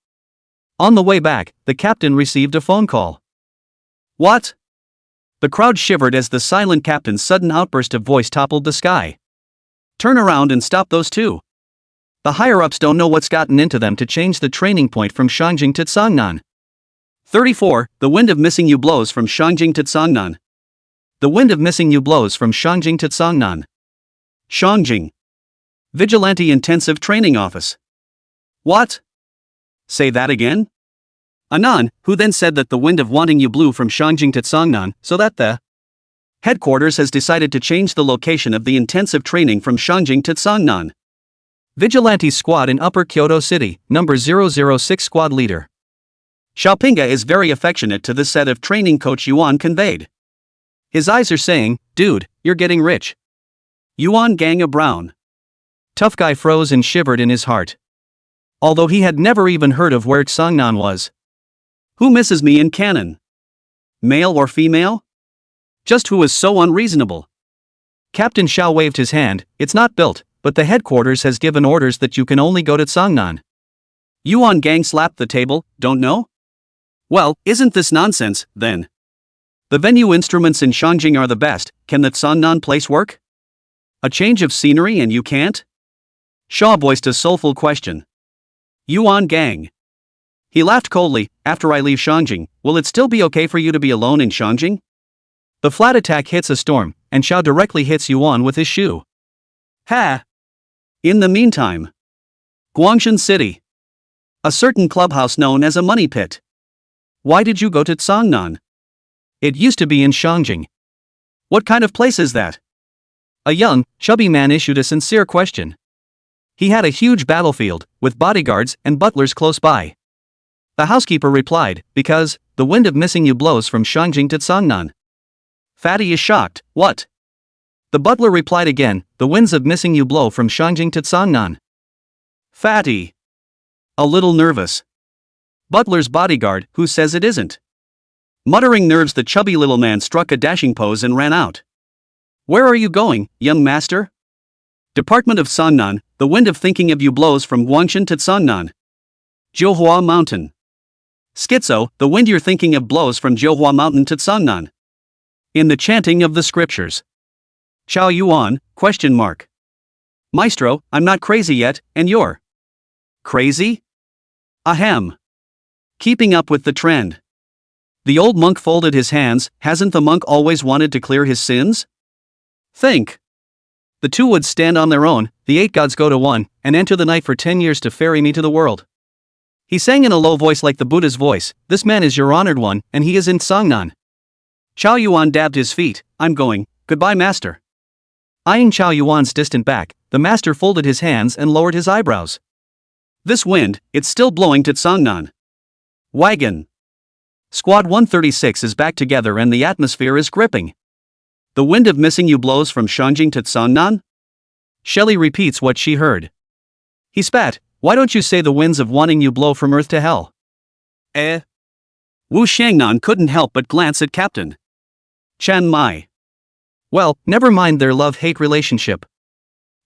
A: On the way back, the captain received a phone call. What? The crowd shivered as the silent captain's sudden outburst of voice toppled the sky. Turn around and stop those 2. The higher-ups don't know what's gotten into them to change the training point from Shangjing to Tsangnan. 34. The wind of missing you blows from Shangjing to Tsangnan. The wind of missing you blows from Shangjing to Tsangnan. Shangjing. Vigilante Intensive Training Office. What? Say that again? Anan, who then said that the wind of wanting you blew from Shangjing to Tsangnan, so that the headquarters has decided to change the location of the intensive training from Shangjing to Tsangnan. Vigilante Squad in Upper Kyoto City, number 006 Squad Leader. Xiaopinga is very affectionate to this set of training Coach Yuan conveyed. His eyes are saying, dude, you're getting rich. Yuan Gang a Brown. Tough guy froze and shivered in his heart. Although he had never even heard of where Tsangnan was. Who misses me in canon? Male or female? Just who is so unreasonable? Captain Xiao waved his hand, it's not built, but the headquarters has given orders that you can only go to Tsangnan. Yuan Gang slapped the table, don't know? Well, isn't this nonsense, then? The venue instruments in Shangjing are the best, can the Tsannan place work? A change of scenery and you can't? Shaw voiced a soulful question. Yuan gang. He laughed coldly. After I leave Shangjing, will it still be okay for you to be alone in Shangjing? The flat attack hits a storm, and Xiao directly hits Yuan with his shoe. Ha! In the meantime, Guangshan City. A certain clubhouse known as a money pit. Why did you go to Tsangnan? It used to be in Shangjing. What kind of place is that? A young, chubby man issued a sincere question. He had a huge battlefield, with bodyguards and butlers close by. The housekeeper replied, because the wind of missing you blows from Shangjing to Tsangnan. Fatty is shocked. What? The butler replied again, the winds of missing you blow from Shangjing to Tsangnan. Fatty. A little nervous. Butler's bodyguard, who says it isn't? Muttering nerves, the chubby little man struck a dashing pose and ran out. Where are you going, young master? Department of Sannan, the wind of thinking of you blows from Guangshan to Sannan. Jiuhua Mountain. Schizo, the wind you're thinking of blows from Jiuhua Mountain to Sannan. In the chanting of the scriptures. Chao Yuan, ? Maestro, I'm not crazy yet, and you're crazy? Ahem. Keeping up with the trend. The old monk folded his hands. Hasn't the monk always wanted to clear his sins? Think. The two would stand on their own, the 8 gods go to one, and enter the night for 10 years to ferry me to the world. He sang in a low voice like the Buddha's voice, this man is your honored one, and he is in Sangnan. Chao Yuan dabbed his feet, I'm going, goodbye master. Eyeing Chao Yuan's distant back, the master folded his hands and lowered his eyebrows. This wind, it's still blowing to Tsangnan. Wagon. Squad 136 is back together and the atmosphere is gripping. The wind of missing you blows from Shangjing to Tsangnan? Xie Li repeats what she heard. He spat, why don't you say the winds of wanting you blow from earth to hell? Wu Shangnan couldn't help but glance at Captain Chen Mai. Well, never mind their love-hate relationship.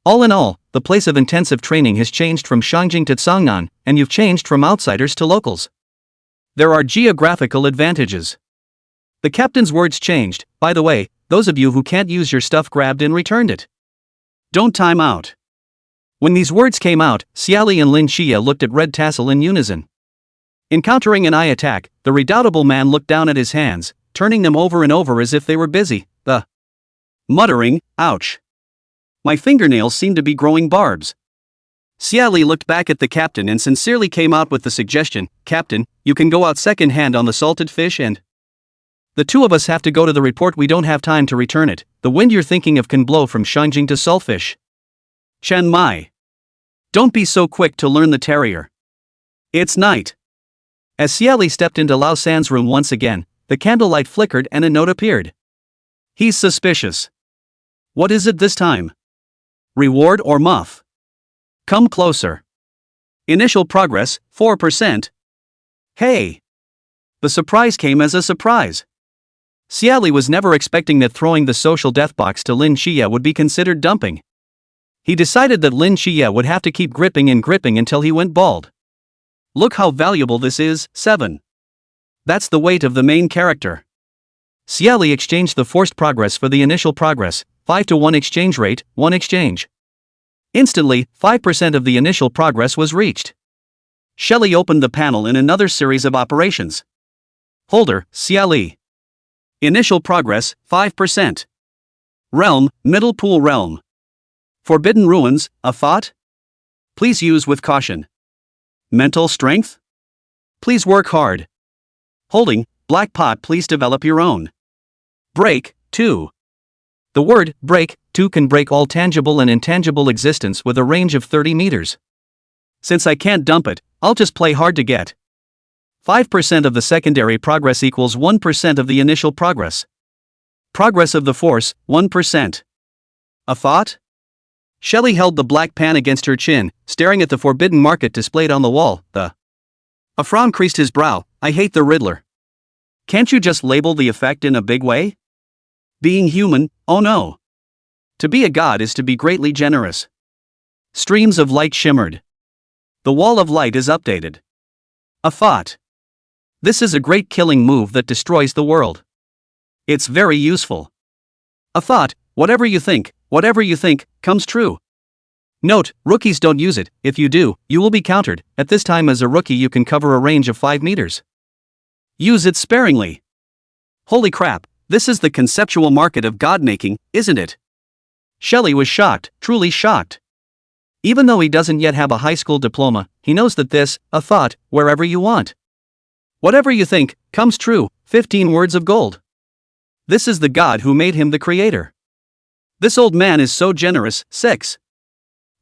A: All in all, the place of intensive training has changed from Shangjing to Tsangnan, and you've changed from outsiders to locals. There are geographical advantages. The captain's words changed, by the way, those of you who can't use your stuff grabbed and returned it. Don't time out. When these words came out, Xie Li and Lin Qiye looked at Red Tassel in unison. Encountering an eye attack, the redoubtable man looked down at his hands, turning them over and over as if they were busy, muttering, ouch. My fingernails seem to be growing barbs. Xie Li looked back at the captain and sincerely came out with the suggestion, Captain, you can go out second hand on the salted fish and the two of us have to go to the report, we don't have time to return it, the wind you're thinking of can blow from Shangjing to Saltfish. Chen Mai. Don't be so quick to learn the terrier. It's night. As Xie Li stepped into Lao San's room once again, the candlelight flickered and a note appeared. He's suspicious. What is it this time? Reward or muff? Come closer. Initial progress, 4%. Hey! The surprise came as a surprise. Xie Li was never expecting that throwing the social death box to Lin Qiye would be considered dumping. He decided that Lin Qiye would have to keep gripping and gripping until he went bald. Look how valuable this is, 7. That's the weight of the main character. Xie Li exchanged the forced progress for the initial progress, 5-to-1 exchange rate, 1 exchange. Instantly, 5% of the initial progress was reached. Xie Li opened the panel in another series of operations. Holder, Xie Li. Initial progress, 5%. Realm, Middle Pool Realm. Forbidden Ruins, a thought? Please use with caution. Mental strength? Please work hard. Holding, Black Pot, please develop your own. Break, 2. The word, break, 2 can break all tangible and intangible existence with a range of 30 meters. Since I can't dump it, I'll just play hard to get. 5% of the secondary progress equals 1% of the initial progress. Progress of the force, 1%. A thought? Xie Li held the black pan against her chin, staring at the forbidden market displayed on the wall, A frown creased his brow, I hate the Riddler. Can't you just label the effect in a big way? Being human, oh no. To be a god is to be greatly generous. Streams of light shimmered. The wall of light is updated. A thought. This is a great killing move that destroys the world. It's very useful. A thought, whatever you think, comes true. Note, rookies don't use it. If you do, you will be countered. At this time as a rookie you can cover a range of 5 meters. Use it sparingly. Holy crap, this is the conceptual market of god-making, isn't it? Xie Li was shocked, truly shocked. Even though he doesn't yet have a high school diploma, he knows that this, a thought, wherever you want. Whatever you think, comes true, 15 words of gold. This is the god who made him the creator. This old man is so generous. 6.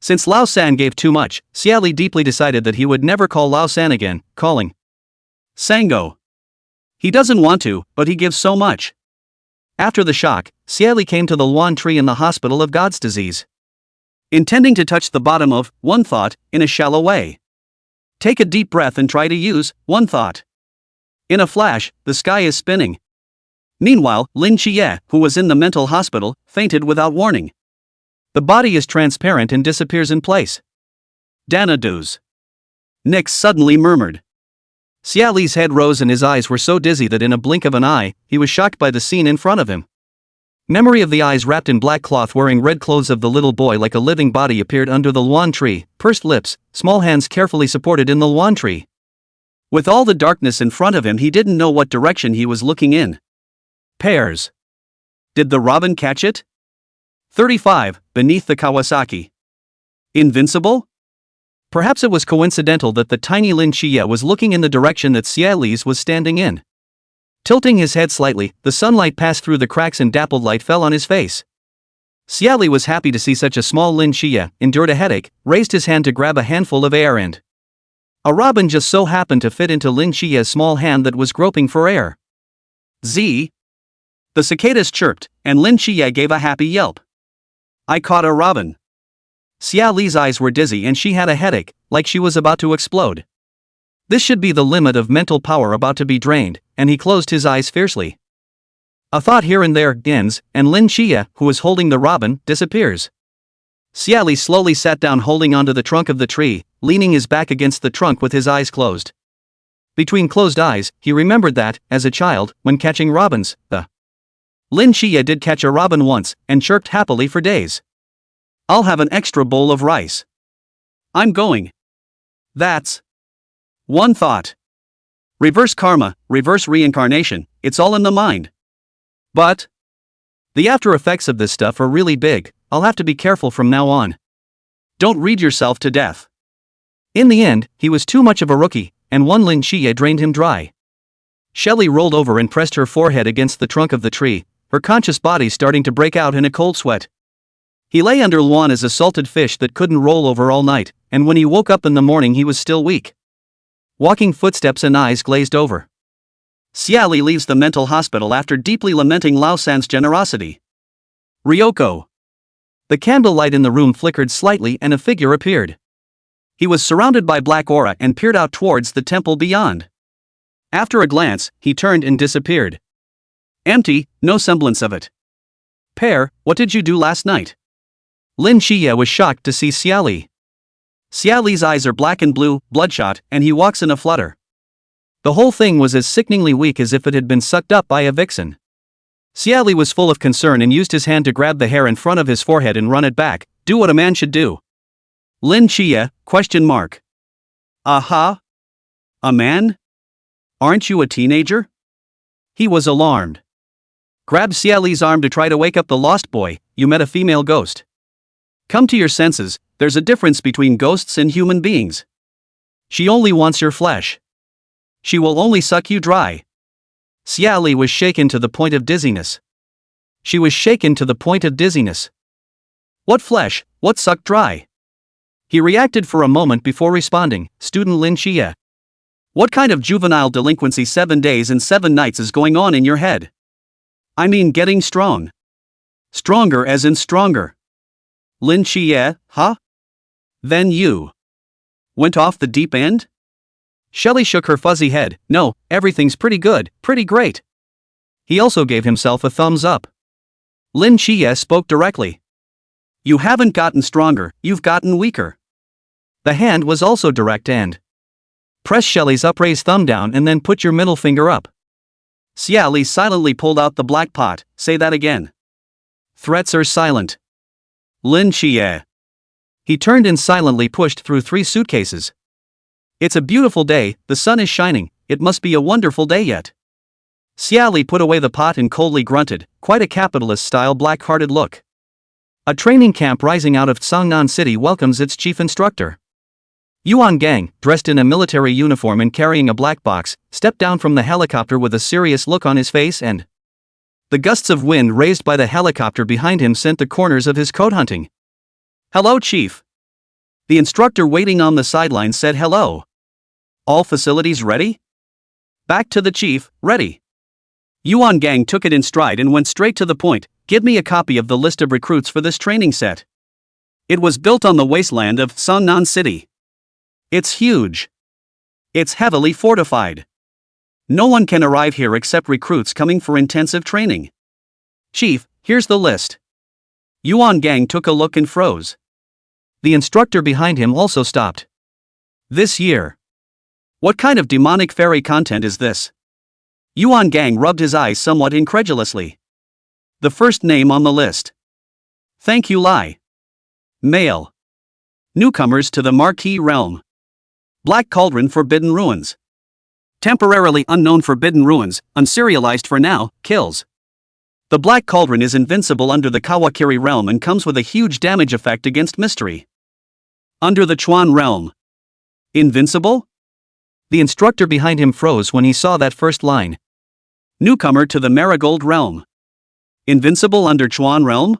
A: Since Lao San gave too much, Xie Li deeply decided that he would never call Lao San again, calling Sango. He doesn't want to, but he gives so much. After the shock, Xie Li came to the Luan tree in the hospital of God's disease. Intending to touch the bottom of one thought in a shallow way. Take a deep breath and try to use one thought. In a flash, the sky is spinning. Meanwhile, Lin Qiye, who was in the mental hospital, fainted without warning. The body is transparent and disappears in place. Danadoos. Nix suddenly murmured. Xie Li's head rose and his eyes were so dizzy that in a blink of an eye, he was shocked by the scene in front of him. Memory of the eyes wrapped in black cloth wearing red clothes of the little boy like a living body appeared under the Luan tree, pursed lips, small hands carefully supported in the Luan tree. With all the darkness in front of him he didn't know what direction he was looking in. Pears. Did the robin catch it? 35. Beneath the Kawasaki. Invincible? Perhaps it was coincidental that the tiny Lin Qiye was looking in the direction that Xie Li's was standing in. Tilting his head slightly, the sunlight passed through the cracks and dappled light fell on his face. Xie Li was happy to see such a small Lin Qiye, endured a headache, raised his hand to grab a handful of air and a robin just so happened to fit into Lin Qiye's small hand that was groping for air. Z. The cicadas chirped, and Lin Qiye gave a happy yelp. I caught a robin. Xie Li's eyes were dizzy and she had a headache, like she was about to explode. This should be the limit of mental power about to be drained, and he closed his eyes fiercely. A thought here and there ends, and Lin Qiye, who is holding the robin, disappears. Xie Li slowly sat down holding onto the trunk of the tree, leaning his back against the trunk with his eyes closed. Between closed eyes, he remembered that, as a child, when catching robins, the Lin Qiye did catch a robin once, and chirped happily for days. I'll have an extra bowl of rice. I'm going. That's one thought. Reverse karma, reverse reincarnation, it's all in the mind. But the after effects of this stuff are really big, I'll have to be careful from now on. Don't read yourself to death. In the end, he was too much of a rookie, and one Lin Qiye drained him dry. Xie Li rolled over and pressed her forehead against the trunk of the tree, her conscious body starting to break out in a cold sweat. He lay under Luan as a salted fish that couldn't roll over all night, and when he woke up in the morning he was still weak. Walking footsteps and eyes glazed over. Xie Li leaves the mental hospital after deeply lamenting Lao San's generosity. Ryoko. The candlelight in the room flickered slightly and a figure appeared. He was surrounded by black aura and peered out towards the temple beyond. After a glance, he turned and disappeared. Empty, no semblance of it. Pear, what did you do last night? Lin Qiye was shocked to see Xie Li. Xie Li's eyes are black and blue, bloodshot, and he walks in a flutter. The whole thing was as sickeningly weak as if it had been sucked up by a vixen. Xie Li was full of concern and used his hand to grab the hair in front of his forehead and run it back, do what a man should do. Lin Qiye, question mark. Aha? A man? Aren't you a teenager? He was alarmed. Grabbed Xie Li's arm to try to wake up the lost boy, you met a female ghost. Come to your senses, there's a difference between ghosts and human beings. She only wants your flesh. She will only suck you dry. Xie Li was shaken to the point of dizziness. She was shaken to the point of dizziness. What flesh, what sucked dry? He reacted for a moment before responding, student Lin Qiye. What kind of juvenile delinquency 7 days and 7 nights is going on in your head? I mean getting strong. Stronger as in stronger. Lin Qiye, huh? Then you went off the deep end? Xie Li shook her fuzzy head, no, everything's pretty good, pretty great. He also gave himself a thumbs up. Lin Qiye spoke directly. You haven't gotten stronger, you've gotten weaker. The hand was also direct and Press Xie Li's upraised thumb down and then put your middle finger up. Xie Li silently pulled out the black pot. Say that again. Threats are silent. Lin Qiye. He turned and silently pushed through 3 suitcases. It's a beautiful day, the sun is shining, it must be a wonderful day yet. Xie Li put away the pot and coldly grunted, quite a capitalist-style black-hearted look. A training camp rising out of Songnan City welcomes its chief instructor. Yuan Gang, dressed in a military uniform and carrying a black box, stepped down from the helicopter with a serious look on his face and the gusts of wind raised by the helicopter behind him sent the corners of his coat hunting. Hello, Chief. The instructor waiting on the sideline said hello. All facilities ready? Back to the chief, ready. Yuan Gang took it in stride and went straight to the point. Give me a copy of the list of recruits for this training set. It was built on the wasteland of Songnan City. It's huge. It's heavily fortified. No one can arrive here except recruits coming for intensive training. Chief, here's the list. Yuan Gang took a look and froze. The instructor behind him also stopped. This year. What kind of demonic fairy content is this? Yuan Gang rubbed his eyes somewhat incredulously. The first name on the list. Thank you, Lai. Male. Newcomers to the Marquee Realm. Black Cauldron Forbidden Ruins. Temporarily unknown Forbidden Ruins, unserialized for now, kills. The Black Cauldron is invincible under the Kawakiri realm and comes with a huge damage effect against mystery. Under the Chuan realm. Invincible? The instructor behind him froze when he saw that first line. Newcomer to the Marigold realm. Invincible under Chuan realm?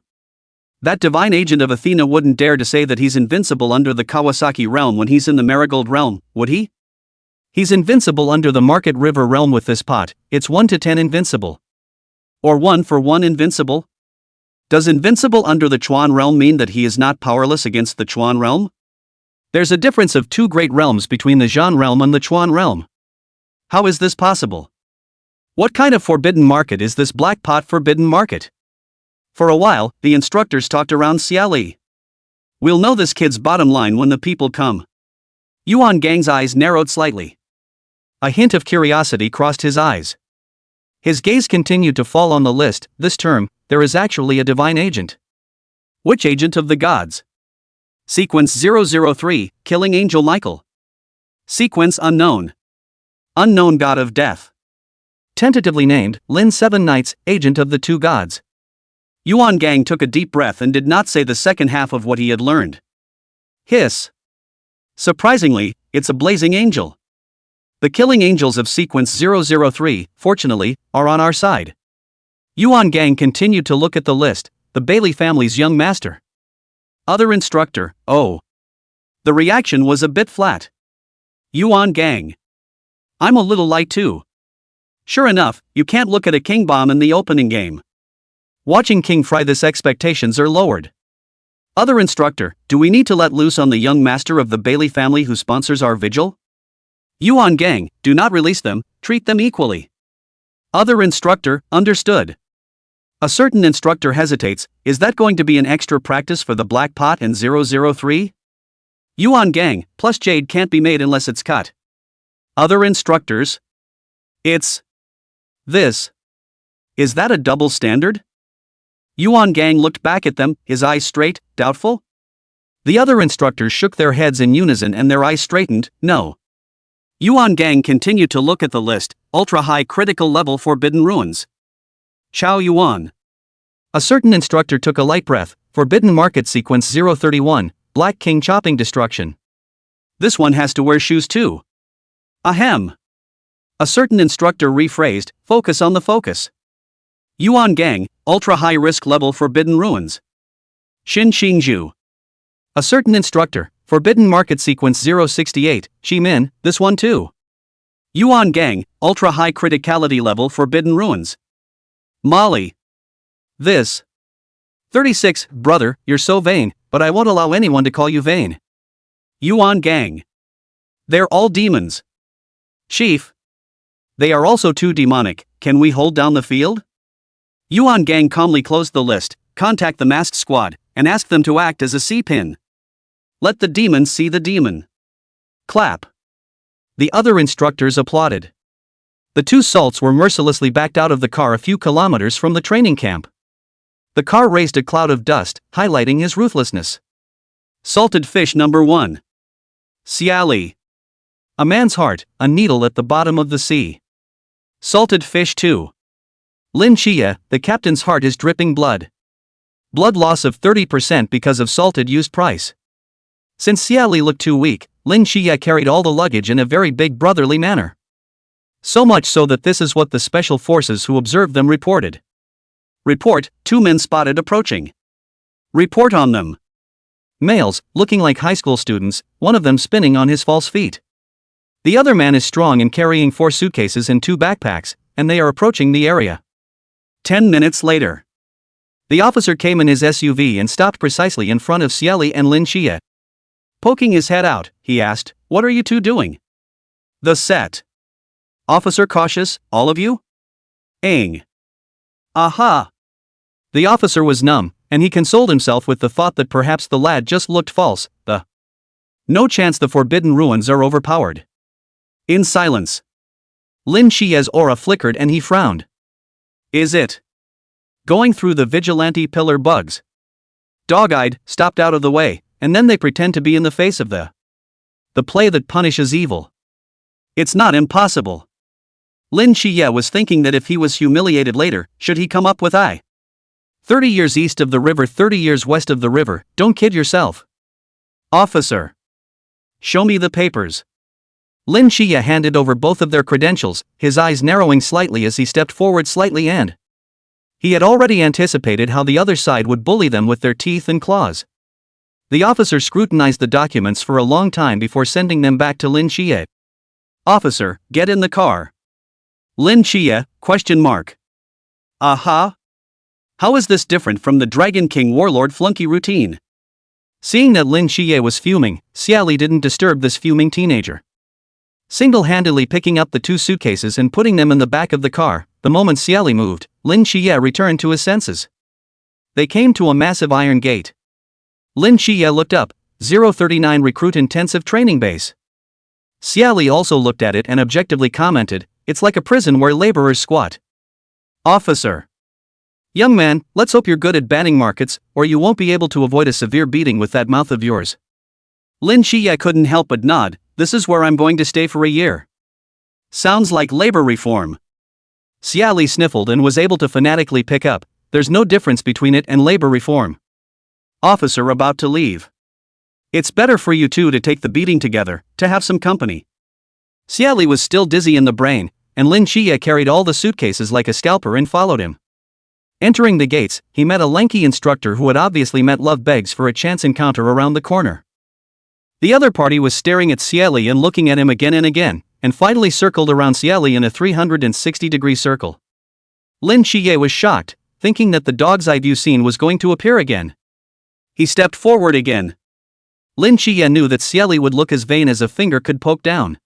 A: That divine agent of Athena wouldn't dare to say that he's invincible under the Kawasaki realm when he's in the Marigold realm, would he? He's invincible under the Market River realm with this pot, it's 1 to 10 invincible. Or 1 for 1 invincible? Does invincible under the Chuan realm mean that he is not powerless against the Chuan realm? There's a difference of 2 great realms between the Zhan realm and the Chuan realm. How is this possible? What kind of forbidden market is this black pot forbidden market? For a while, the instructors talked around Xie Li. We'll know this kid's bottom line when the people come. Yuan Gang's eyes narrowed slightly. A hint of curiosity crossed his eyes. His gaze continued to fall on the list. This term, there is actually a divine agent. Which agent of the gods? Sequence 003, Killing Angel Michael. Sequence unknown. Unknown god of death. Tentatively named, Lin 7 Knights, agent of the 2 gods. Yuan Gang took a deep breath and did not say the second half of what he had learned. Hiss. Surprisingly, it's a blazing angel. The killing angels of Sequence 003, fortunately, are on our side. Yuan Gang continued to look at the list, the Bailey family's young master. Other instructor, oh. The reaction was a bit flat. Yuan Gang. I'm a little light too. Sure enough, you can't look at a king bomb in the opening game. Watching King fry this expectations are lowered. Other instructor, do we need to let loose on the young master of the Bailey family who sponsors our vigil? Yuan Gang, do not release them, treat them equally. Other instructor, understood. A certain instructor hesitates, is that going to be an extra practice for the Black Pot and 003? Yuan Gang, plus Jade can't be made unless it's cut. Other instructors? It's this. Is that a double standard? Yuan Gang looked back at them, his eyes straight, doubtful. The other instructors shook their heads in unison and their eyes straightened, no. Yuan Gang continued to look at the list, ultra-high critical level forbidden ruins. Chao Yuan. A certain instructor took a light breath, forbidden market sequence 031, Black King chopping destruction. This one has to wear shoes too. Ahem. A certain instructor rephrased, focus on the focus. Yuan Gang, ultra-high risk level forbidden ruins. Xin Xingzhu. A certain instructor, forbidden market sequence 068, Ximin, this one too. Yuan Gang, ultra-high criticality level forbidden ruins. Molly. This. 36, brother, you're so vain, but I won't allow anyone to call you vain. Yuan Gang. They're all demons. Chief. They are also too demonic, can we hold down the field? Yuan Gang calmly closed the list, contact the masked squad, and ask them to act as a C-pin. Let the demon see the demon. Clap. The other instructors applauded. The two salts were mercilessly backed out of the car a few kilometers from the training camp. The car raised a cloud of dust, highlighting his ruthlessness. Salted fish number 1. Xie Li. A man's heart, a needle at the bottom of the sea. Salted fish 2. Lin Qiye, the captain's heart is dripping blood. Blood loss of 30% because of salted used price. Since Xie Li looked too weak, Lin Qiye carried all the luggage in a very big brotherly manner. So much so that this is what the special forces who observed them reported. Report, 2 men spotted approaching. Report on them. Males, looking like high school students, one of them spinning on his false feet. The other man is strong and carrying 4 suitcases and 2 backpacks, and they are approaching the area. 10 minutes later. The officer came in his SUV and stopped precisely in front of Xie Li and Lin Qiye. Poking his head out, he asked, "What are you two doing?" "The set." Officer cautious, "All of you?" Aang. "Aha." The officer was numb, and he consoled himself with the thought that perhaps the lad just looked false. No chance the forbidden ruins are overpowered. In silence. Lin Qiye's aura flickered and he frowned. Is it going through the vigilante pillar bugs? Dog-eyed, stopped out of the way, and then they pretend to be in the face of the play that punishes evil. It's not impossible. Lin Qiye was thinking that if he was humiliated later, should he come up with 30 years east of the river, 30 years west of the river, don't kid yourself. Officer. Show me the papers. Lin Qiye handed over both of their credentials, his eyes narrowing slightly as he stepped forward slightly, and he had already anticipated how the other side would bully them with their teeth and claws. The officer scrutinized the documents for a long time before sending them back to Lin Qiye. Officer, get in the car. Lin Qiye, ? Aha. How is this different from the Dragon King Warlord flunky routine? Seeing that Lin Qiye was fuming, Xie Li didn't disturb this fuming teenager. Single-handedly picking up the 2 suitcases and putting them in the back of the car, the moment Xie Li moved, Lin Qiye returned to his senses. They came to a massive iron gate. Lin Qiye looked up, 039 Recruit Intensive Training Base. Xie Li also looked at it and objectively commented, it's like a prison where laborers squat. Officer. Young man, let's hope you're good at banning markets, or you won't be able to avoid a severe beating with that mouth of yours. Lin Qiye couldn't help but nod, this is where I'm going to stay for a year. Sounds like labor reform. Xie Li sniffled and was able to phonetically pick up, there's no difference between it and labor reform. Officer about to leave. It's better for you two to take the beating together, to have some company. Xie Li was still dizzy in the brain, and Lin Qiye carried all the suitcases like a scalper and followed him. Entering the gates, he met a lanky instructor who had obviously met love begs for a chance encounter around the corner. The other party was staring at Xie Li and looking at him again and again, and finally circled around Xie Li in a 360-degree circle. Lin Qiye was shocked, thinking that the dog's eye view scene was going to appear again. He stepped forward again. Lin Qiye knew that Xie Li would look as vain as a finger could poke down.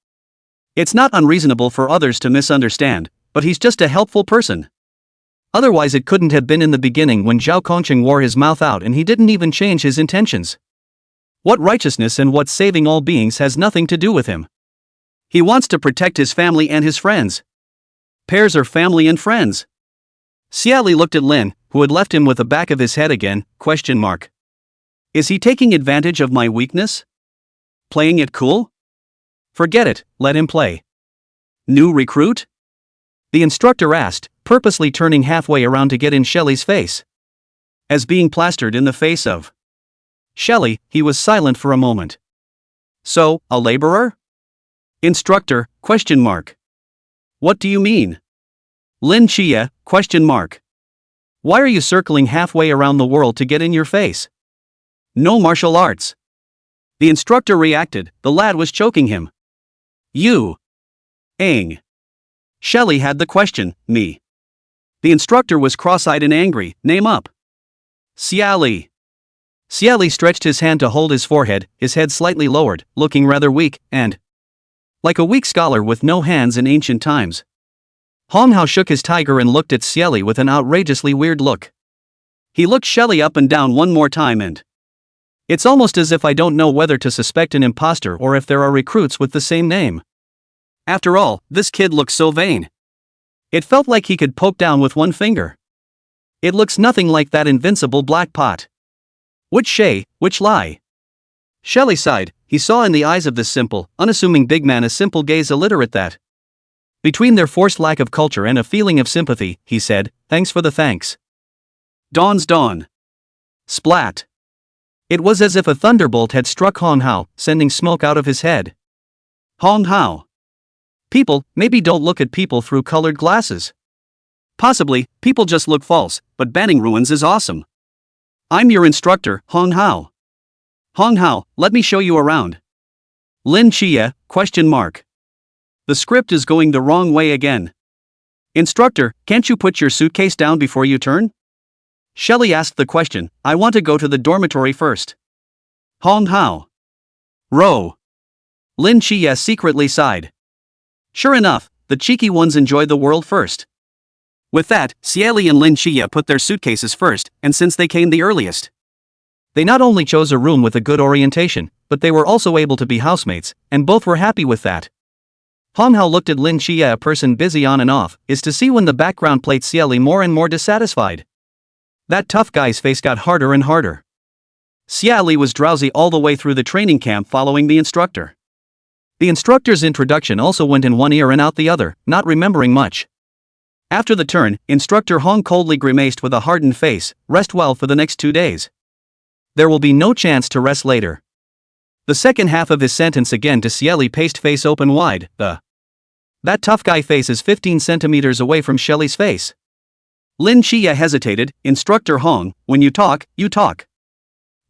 A: It's not unreasonable for others to misunderstand, but he's just a helpful person. Otherwise it couldn't have been in the beginning when Zhao Kongqing wore his mouth out and he didn't even change his intentions. What righteousness and what saving all beings has nothing to do with him. He wants to protect his family and his friends. Pairs are family and friends. Xie Li looked at Lin, who had left him with the back of his head again, ? Is he taking advantage of my weakness? Playing it cool? Forget it, let him play. New recruit? The instructor asked, purposely turning halfway around to get in Xie Li's face. As being plastered in the face of Xie Li, he was silent for a moment. So, a laborer? Instructor, ? What do you mean? Lin Qiye, ? Why are you circling halfway around the world to get in your face? No martial arts. The instructor reacted, the lad was choking him. You. Aang. Xie Li had the question, me. The instructor was cross-eyed and angry, name up. Xie Li. Xie Li stretched his hand to hold his forehead, his head slightly lowered, looking rather weak, and like a weak scholar with no hands in ancient times. Hong Hao shook his tiger and looked at Xie Li with an outrageously weird look. He looked Xie Li up and down one more time and it's almost as if I don't know whether to suspect an imposter or if there are recruits with the same name. After all, this kid looks so vain. It felt like he could poke down with one finger. It looks nothing like that invincible black pot. Which Xie, which Li? Xie Li sighed. He saw in the eyes of this simple, unassuming big man a simple gaze illiterate that. Between their forced lack of culture and a feeling of sympathy, he said, "Thanks for the thanks." Dawn's dawn. Splat. It was as if a thunderbolt had struck Hong Hao, sending smoke out of his head. Hong Hao. People, maybe don't look at people through colored glasses. Possibly, people just look false, but banning ruins is awesome. I'm your instructor, Hong Hao. Hong Hao, let me show you around. Lin Qiye, ? The script is going the wrong way again. Instructor, can't you put your suitcase down before you turn? Xie Li asked the question. I want to go to the dormitory first. Hong Hao. Row. Lin Qiye secretly sighed. Sure enough, the cheeky ones enjoy the world first. With that, Xie Li and Lin Qiye put their suitcases first, and since they came the earliest, they not only chose a room with a good orientation, but they were also able to be housemates, and both were happy with that. Hong Hao looked at Lin Qiye, a person busy on and off, is to see when the background played Xie Li more and more dissatisfied. That tough guy's face got harder and harder. Xie Li was drowsy all the way through the training camp following the instructor. The instructor's introduction also went in one ear and out the other, not remembering much. After the turn, Instructor Hong coldly grimaced with a hardened face, "Rest well for the next 2 days. There will be no chance to rest later." The second half of his sentence again to Xie Li, paced face open wide. That tough guy face is 15 centimeters away from Xie Li's face. Lin Qiye hesitated. Instructor Hong, when you talk, you talk.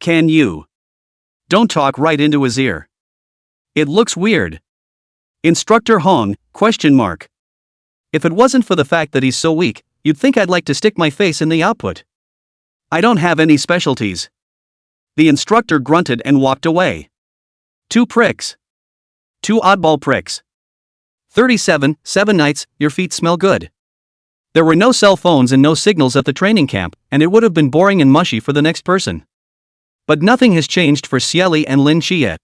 A: Can you? Don't talk right into his ear. It looks weird. Instructor Hong, ? If it wasn't for the fact that he's so weak, you'd think I'd like to stick my face in the output. I don't have any specialties. The instructor grunted and walked away. 2 pricks. 2 oddball pricks. 37, 7 nights, your feet smell good. There were no cell phones and no signals at the training camp, and it would have been boring and mushy for the next person. But nothing has changed for Xie Li and Lin Qiye.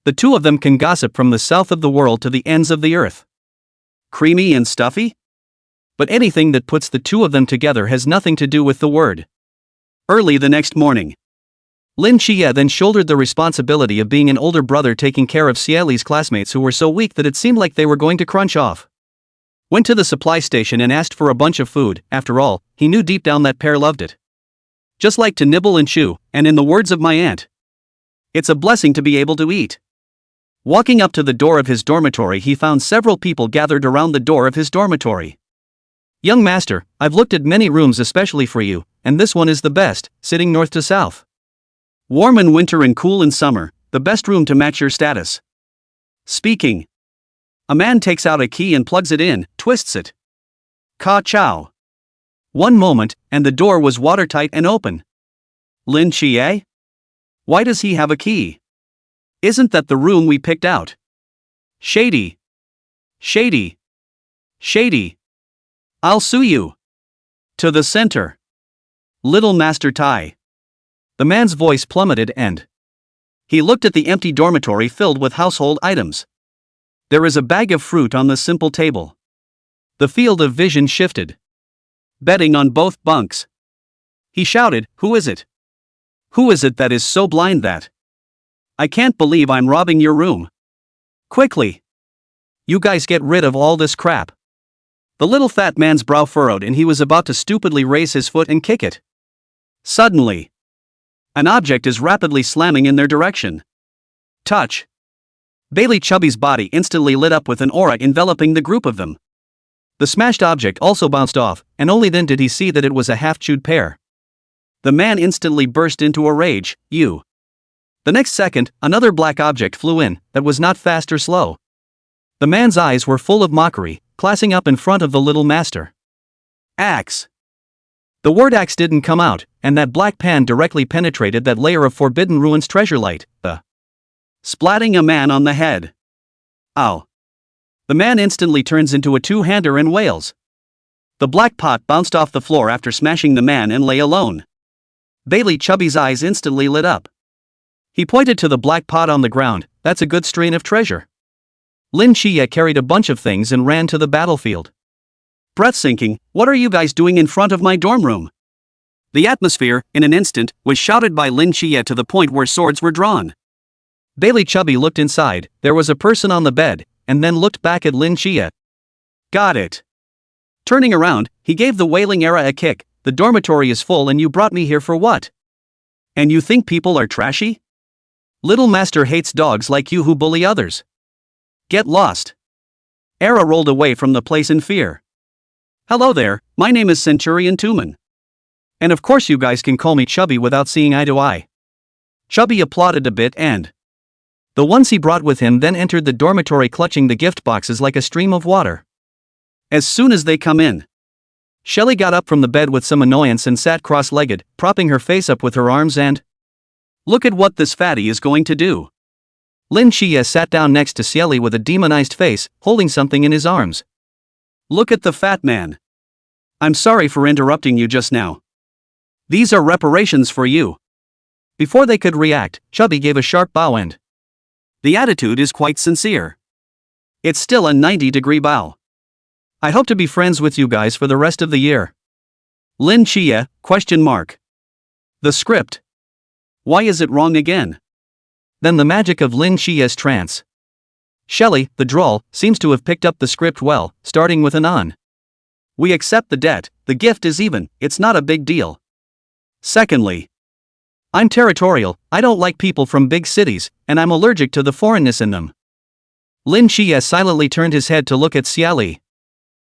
A: The two of them can gossip from the south of the world to the ends of the earth. Creamy and stuffy? But anything that puts the two of them together has nothing to do with the word. Early the next morning, Lin Qiye then shouldered the responsibility of being an older brother, taking care of Xie Li's classmates who were so weak that it seemed like they were going to crunch off. Went to the supply station and asked for a bunch of food. After all, he knew deep down that Pear loved it. Just like to nibble and chew, and in the words of my aunt, it's a blessing to be able to eat. Walking up to the door of his dormitory, he found several people gathered around the door of his dormitory. Young master, I've looked at many rooms especially for you, and this one is the best, sitting north to south. Warm in winter and cool in summer, the best room to match your status. Speaking. A man takes out a key and plugs it in, twists it. Ka chow. One moment, and the door was watertight and open. Lin Qiye? Why does he have a key? Isn't that the room we picked out? Shady. Shady. Shady. I'll sue you. To the center. Little Master Tai. The man's voice plummeted and he looked at the empty dormitory filled with household items. There is a bag of fruit on the simple table. The field of vision shifted. Bedding on both bunks. He shouted, "Who is it? Who is it that is so blind that? I can't believe I'm robbing your room. Quickly. You guys get rid of all this crap." The little fat man's brow furrowed and he was about to stupidly raise his foot and kick it. Suddenly, an object is rapidly slamming in their direction. Touch. Bailey Chubby's body instantly lit up with an aura enveloping the group of them. The smashed object also bounced off, and only then did he see that it was a half-chewed pear. The man instantly burst into a rage. "You." The next second, another black object flew in, that was not fast or slow. The man's eyes were full of mockery, classing up in front of the little master. Axe. The word axe didn't come out, and that black pan directly penetrated that layer of Forbidden Ruins treasure light, splatting a man on the head. Ow. The man instantly turns into a two-hander and wails. The black pot bounced off the floor after smashing the man and lay alone. Bailey Chubby's eyes instantly lit up. He pointed to the black pot on the ground. "That's a good strain of treasure." Lin Qiye carried a bunch of things and ran to the battlefield. Breath-sinking, what are you guys doing in front of my dorm room? The atmosphere, in an instant, was shouted by Lin Qiye to the point where swords were drawn. Bailey Chubby looked inside, there was a person on the bed, and then looked back at Lin Qiye. Got it. Turning around, he gave the Wailing Era a kick. The dormitory is full and you brought me here for what? And you think people are trashy? Little Master hates dogs like you who bully others. Get lost. Era rolled away from the place in fear. Hello there, my name is Centurion Tuman. And of course you guys can call me Chubby without seeing eye to eye. Chubby applauded a bit and the ones he brought with him then entered the dormitory clutching the gift boxes like a stream of water. As soon as they come in, Shelley got up from the bed with some annoyance and sat cross-legged, propping her face up with her arms and look at what this fatty is going to do. Lin Qiye sat down next to Xie Li with a demonized face, holding something in his arms. Look at the fat man. I'm sorry for interrupting you just now. These are reparations for you. Before they could react, Chubby gave a sharp bow and the attitude is quite sincere. It's still a 90-degree bow. I hope to be friends with you guys for the rest of the year. Lin Qiye, ? The script. Why is it wrong again? Then the magic of Lin Qiye's trance. Shelley, the droll, seems to have picked up the script well, starting with an on. We accept the debt, the gift is even, it's not a big deal. Secondly, I'm territorial, I don't like people from big cities, and I'm allergic to the foreignness in them. Lin Qiye silently turned his head to look at Xie Li.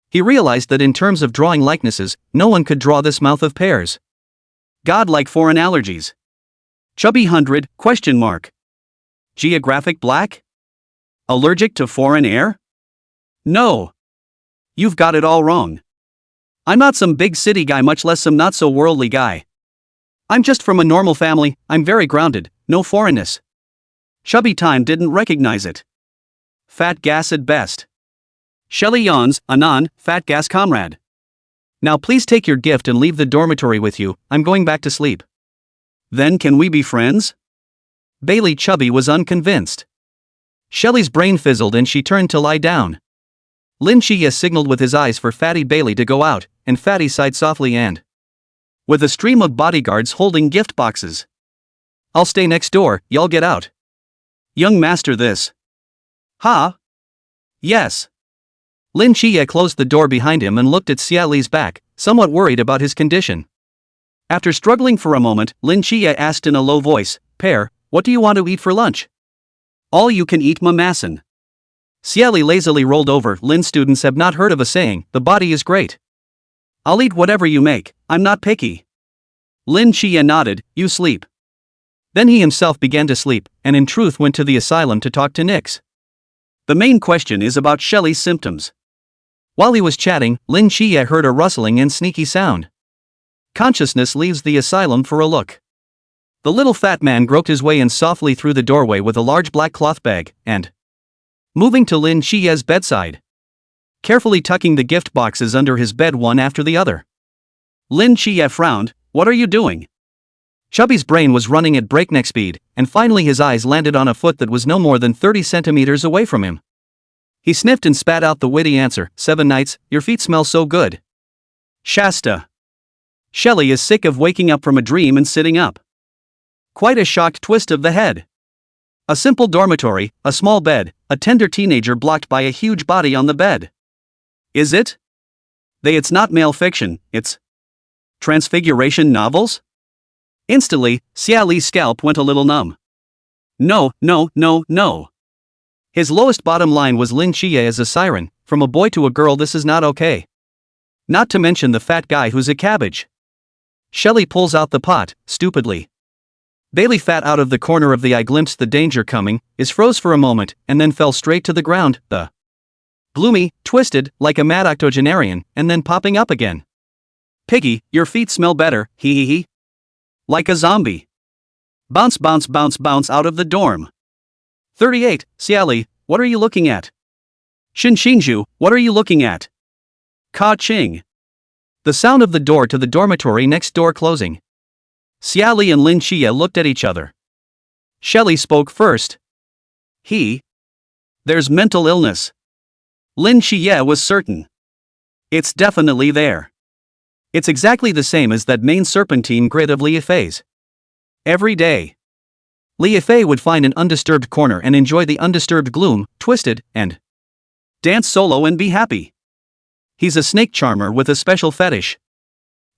A: He realized that in terms of drawing likenesses, no one could draw this mouth of pears. God-like foreign allergies. Chubby 100, ? Geographic black? Allergic to foreign air? No. You've got it all wrong. I'm not some big city guy, much less some not-so-worldly guy. I'm just from a normal family, I'm very grounded, no foreignness. Chubby Time didn't recognize it. Fat gas at best. Shelley yawns, Anon, fat gas comrade. Now please take your gift and leave the dormitory with you, I'm going back to sleep. Then can we be friends? Bailey Chubby was unconvinced. Shelley's brain fizzled and she turned to lie down. Lin Qiye signaled with his eyes for Fatty Bailey to go out, and Fatty sighed softly and with a stream of bodyguards holding gift boxes. I'll stay next door, y'all get out. Young master this. Huh? Yes. Lin Qiye closed the door behind him and looked at Xie Li's back, somewhat worried about his condition. After struggling for a moment, Lin Qiye asked in a low voice, Pear, what do you want to eat for lunch? All you can eat mamassan. Xie Li lazily rolled over. Lin students have not heard of a saying, the body is great. I'll eat whatever you make, I'm not picky. Lin Qiye nodded, you sleep. Then he himself began to sleep, and in truth went to the asylum to talk to Nix. The main question is about Shelley's symptoms. While he was chatting, Lin Qiye heard a rustling and sneaky sound. Consciousness leaves the asylum for a look. The little fat man groped his way in softly through the doorway with a large black cloth bag, and moving to Lin Qiye's bedside, carefully tucking the gift boxes under his bed one after the other. Lin Qiye frowned, what are you doing? Chubby's brain was running at breakneck speed, and finally his eyes landed on a foot that was no more than 30 centimeters away from him. He sniffed and spat out the witty answer, 7 nights, your feet smell so good. Shasta. Shelley is sick of waking up from a dream and sitting up. Quite a shocked twist of the head. A simple dormitory, a small bed, a tender teenager blocked by a huge body on the bed. Is it? It's not male fiction, it's transfiguration novels? Instantly, Xie Li's scalp went a little numb. No. His lowest bottom line was Lin Qiye as a siren, from a boy to a girl this is not okay. Not to mention the fat guy who's a cabbage. Shelley pulls out the pot, stupidly. Bailey fat out of the corner of the eye glimpsed the danger coming, is froze for a moment, and then fell straight to the ground, gloomy, twisted, like a mad octogenarian, and then popping up again. Piggy, your feet smell better, hee. Like a zombie. Bounce out of the dorm. 38, Xie Li, what are you looking at? Shinju, what are you looking at? Ka-ching. The sound of the door to the dormitory next door closing. Xie Li and Lin Qiye looked at each other. Shelley spoke first. He There's mental illness. Lin Qiye was certain. It's definitely there. It's exactly the same as that main serpentine grid of Li Yifei's. Every day, Li Yifei would find an undisturbed corner and enjoy the undisturbed gloom, twisted, and dance solo and be happy. He's a snake charmer with a special fetish.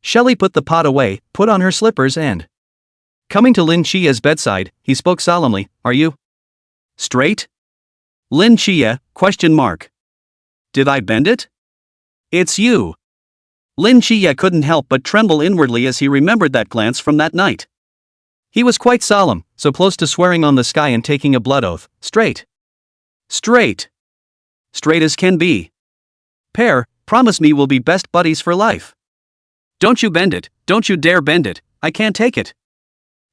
A: Xie Li put the pot away, put on her slippers and, coming to Lin Qiye's bedside, he spoke solemnly, "Are you straight?" Lin Qiye, question mark. "Did I bend it?" "It's you." Lin Qiye couldn't help but tremble inwardly as he remembered that glance from that night. He was quite solemn, so close to swearing on the sky and taking a blood oath. Straight. Straight. Straight as can be. Pear, promise me we'll be best buddies for life. Don't you bend it, don't you dare bend it, I can't take it.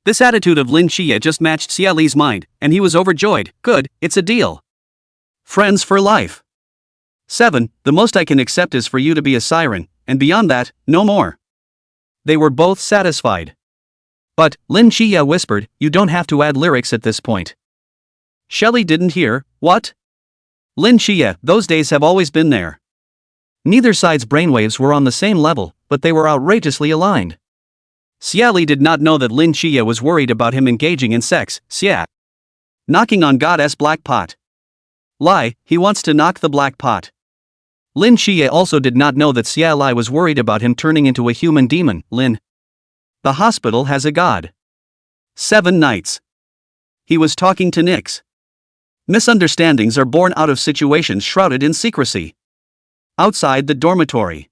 A: This attitude of Lin Qiye just matched Xie Li's mind, and he was overjoyed. Good, it's a deal. Friends for life. 7. The most I can accept is for you to be a siren, and beyond that, no more. They were both satisfied. But, Lin Qiye whispered, you don't have to add lyrics at this point. Xie Li didn't hear. What? Lin Qiye, those days have always been there. Neither side's brainwaves were on the same level, but they were outrageously aligned. Xie Li did not know that Lin Qiye was worried about him engaging in sex. Xie. Knocking on God's black pot. Lie, he wants to knock the black pot. Lin Qiye also did not know that Xie Li was worried about him turning into a human demon. Lin. The hospital has a god. 7 nights. He was talking to Nix. Misunderstandings are born out of situations shrouded in secrecy. Outside the dormitory.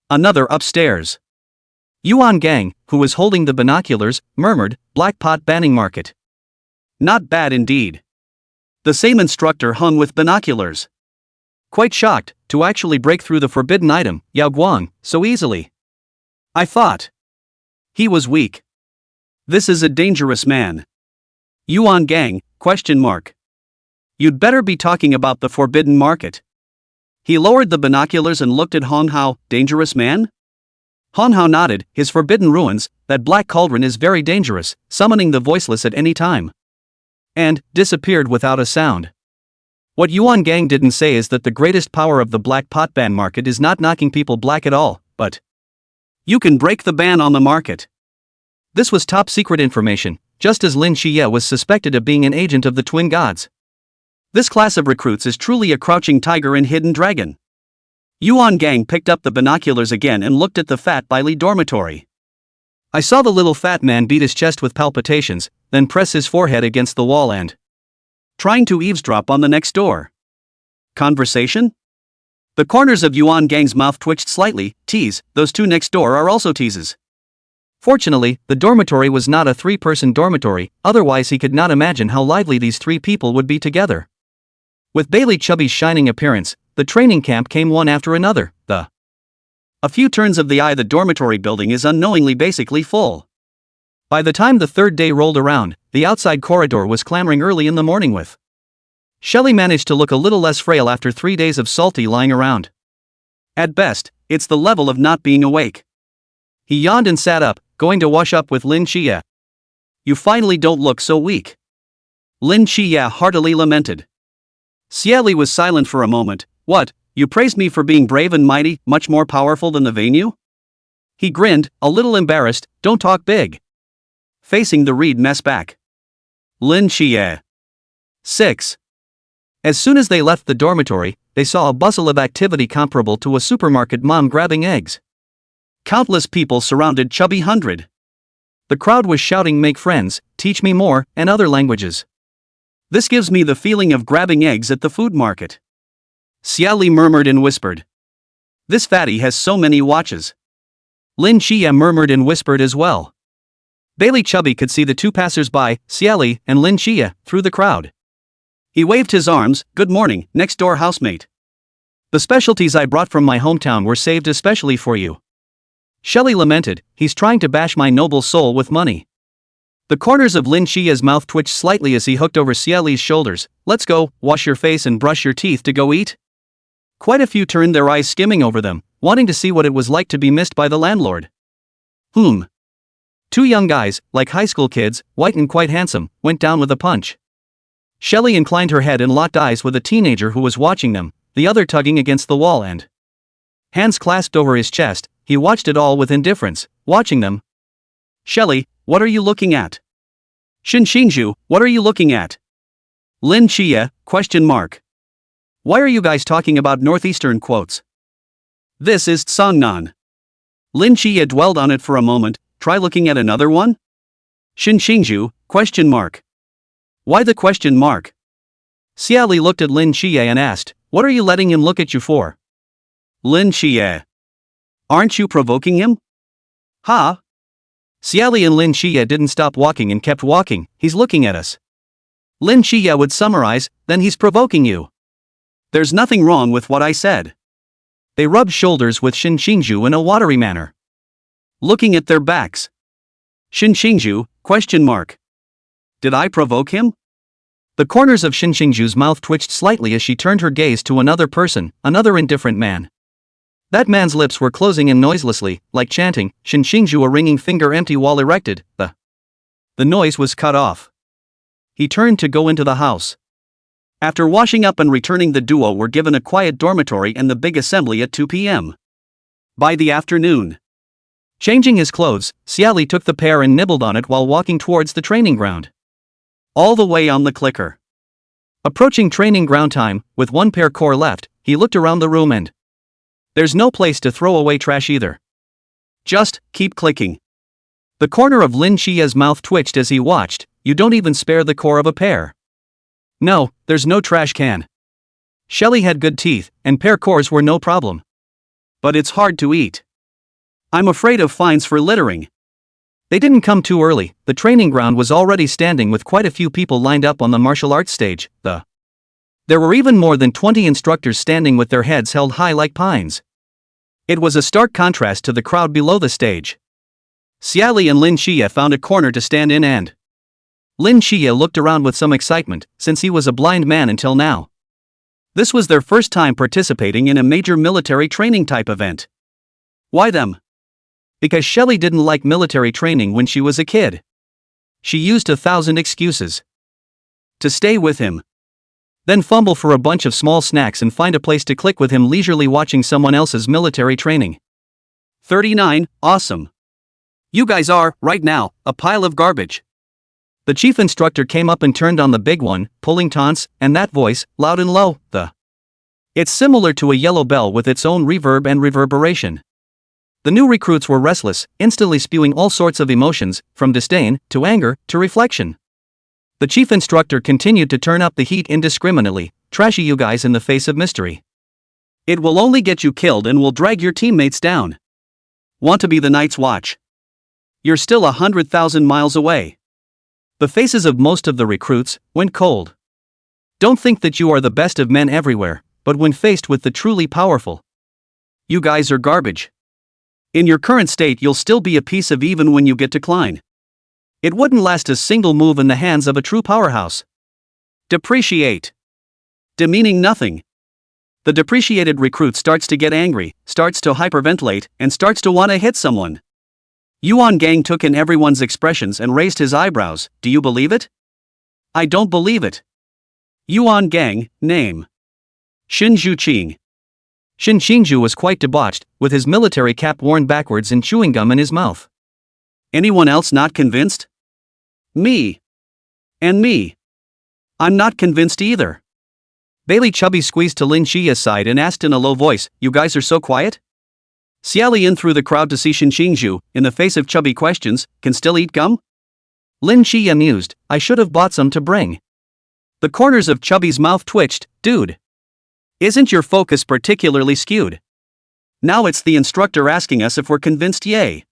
A: Another upstairs. Yuan Gang, who was holding the binoculars, murmured, "Black pot banning market." Not bad indeed. The same instructor hung with binoculars. Quite shocked, to actually break through the forbidden item, Yao Guang, so easily. I thought. He was weak. This is a dangerous man. Yuan Gang, question mark. You'd better be talking about the forbidden market. He lowered the binoculars and looked at Hong Hao. Dangerous man? Hong Hao nodded. His forbidden ruins, that black cauldron is very dangerous, summoning the voiceless at any time. And disappeared without a sound. What Yuan Gang didn't say is that the greatest power of the black pot ban market is not knocking people black at all, but you can break the ban on the market. This was top secret information, just as Lin Qiye was suspected of being an agent of the twin gods. This class of recruits is truly a crouching tiger and hidden dragon. Yuan Gang picked up the binoculars again and looked at the Fat Bailey dormitory. I saw the little fat man beat his chest with palpitations, then press his forehead against the wall and trying to eavesdrop on the next door. Conversation? The corners of Yuan Gang's mouth twitched slightly. Tease, those two next door are also teases. Fortunately, the dormitory was not a 3-person dormitory, otherwise he could not imagine how lively these 3 people would be together. With Bailey Chubby's shining appearance, the training camp came one after another. A few turns of the eye, the dormitory building is unknowingly basically full. By the time the 3rd day rolled around, the outside corridor was clamoring early in the morning with. Xie Li managed to look a little less frail after 3 days of salty lying around. At best, it's the level of not being awake. He yawned and sat up, going to wash up with Lin Qiye. You finally don't look so weak. Lin Qiye heartily lamented. Xie Li was silent for a moment. What, you praised me for being brave and mighty, much more powerful than the Vainu? He grinned, a little embarrassed. Don't talk big. Facing the reed mess back. Lin Qiye. 6. As soon as they left the dormitory, they saw a bustle of activity comparable to a supermarket mom grabbing eggs. Countless people surrounded Chubby 100. The crowd was shouting make friends, teach me more, and other languages. This gives me the feeling of grabbing eggs at the food market. Xie Li murmured and whispered. This fatty has so many watches. Lin Qiye murmured and whispered as well. Bailey Chubby could see the 2 passers-by, Xie Li and Lin Qiye, through the crowd. He waved his arms. Good morning, next-door housemate. The specialties I brought from my hometown were saved especially for you. Xie Li lamented, he's trying to bash my noble soul with money. The corners of Lin Qiye's mouth twitched slightly as he hooked over Xie Li's shoulders. Let's go, wash your face and brush your teeth to go eat. Quite a few turned their eyes skimming over them, wanting to see what it was like to be missed by the landlord. 2 young guys, like high school kids, white and quite handsome, went down with a punch. Xie Li inclined her head and locked eyes with a teenager who was watching them, the other tugging against the wall and hands clasped over his chest. He watched it all with indifference, watching them. Xie Li, what are you looking at? Xinxingzhu, what are you looking at? Lin Qiye, ? Why are you guys talking about northeastern quotes? This is Songnan. Lin Qiye dwelled on it for a moment. Try looking at another one? Xinxingzhu, ? Why the question mark? Xie Li looked at Lin Qiye and asked, what are you letting him look at you for? Lin Qiye. Aren't you provoking him? Ha? Xie Li and Lin Qiye didn't stop walking and kept walking. He's looking at us. Lin Qiye would summarize, then he's provoking you. There's nothing wrong with what I said. They rubbed shoulders with Xinxingzhu in a watery manner, looking at their backs. Xinxingzhu, ? Did I provoke him? The corners of Xinxingzhu's mouth twitched slightly as she turned her gaze to another person, another indifferent man. That man's lips were closing in noiselessly, like chanting, Xinxingzhu a ringing finger empty wall erected. The noise was cut off. He turned to go into the house. After washing up and returning, the duo were given a quiet dormitory and the big assembly at 2 p.m. By the afternoon, changing his clothes, Xie Li took the pear and nibbled on it while walking towards the training ground. All the way on the clicker. Approaching training ground time, with one pear core left, he looked around the room and there's no place to throw away trash either. Just keep clicking. The corner of Lin Qiye's mouth twitched as he watched. You don't even spare the core of a pear. No, there's no trash can. Xie Li had good teeth, and pear cores were no problem. But it's hard to eat. I'm afraid of fines for littering. They didn't come too early. The training ground was already standing with quite a few people lined up on the martial arts stage. There were even more than 20 instructors standing with their heads held high like pines. It was a stark contrast to the crowd below the stage. Xie Li and Lin Qiye found a corner to stand in and Lin Qiye looked around with some excitement, since he was a blind man until now. This was their first time participating in a major military training type event. Why them? Because Xie Li didn't like military training when she was a kid. She used 1,000 excuses to stay with him. Then fumble for a bunch of small snacks and find a place to click with him leisurely watching someone else's military training. 39, awesome. You guys are, right now, a pile of garbage. The chief instructor came up and turned on the big one, pulling taunts, and that voice, loud and low, It's similar to a yellow bell with its own reverb and reverberation. The new recruits were restless, instantly spewing all sorts of emotions, from disdain, to anger, to reflection. The chief instructor continued to turn up the heat indiscriminately, trashing you guys in the face of mystery. It will only get you killed and will drag your teammates down. Want to be the Night's Watch? You're still 100,000 miles away. The faces of most of the recruits went cold. Don't think that you are the best of men everywhere, but when faced with the truly powerful, you guys are garbage. In your current state you'll still be a piece of even when you get to Klein. It wouldn't last a single move in the hands of a true powerhouse. Depreciate. Demeaning nothing. The depreciated recruit starts to get angry, starts to hyperventilate, and starts to want to hit someone. Yuan Gang took in everyone's expressions and raised his eyebrows. Do you believe it? I don't believe it. Yuan Gang, name. Xinzhu Qing. Xinxingzhu was quite debauched, with his military cap worn backwards and chewing gum in his mouth. Anyone else not convinced? Me. And me. I'm not convinced either. Bailey Chubby squeezed to Lin Qiye's side and asked in a low voice, you guys are so quiet? Xie Li in through the crowd to see Xinxingzhu, in the face of Chubby questions, can still eat gum? Lin Qiye mused, I should have bought some to bring. The corners of Chubby's mouth twitched, dude. Isn't your focus particularly skewed? Now it's the instructor asking us if we're convinced, yay.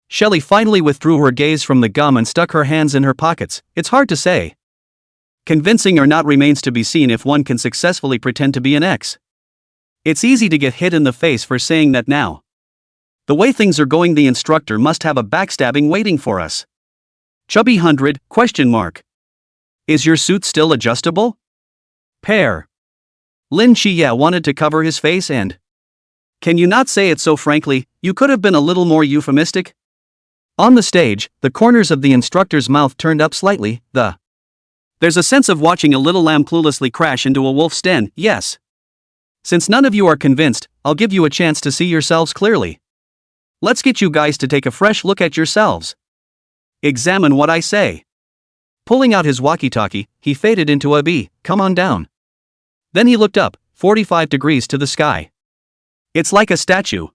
A: Xie Li finally withdrew her gaze from the gum and stuck her hands in her pockets. It's hard to say. Convincing or not remains to be seen if one can successfully pretend to be an X. It's easy to get hit in the face for saying that now. The way things are going, the instructor must have a backstabbing waiting for us. Chubby 100, ? Is your suit still adjustable? Pear. Lin Qiye wanted to cover his face and can you not say it so frankly? You could have been a little more euphemistic. On the stage, the corners of the instructor's mouth turned up slightly. The There's a sense of watching a little lamb cluelessly crash into a wolf's den, yes. Since none of you are convinced, I'll give you a chance to see yourselves clearly. Let's get you guys to take a fresh look at yourselves. Examine what I say. Pulling out his walkie-talkie, he faded into a B, come on down. Then he looked up, 45 degrees to the sky. It's like a statue.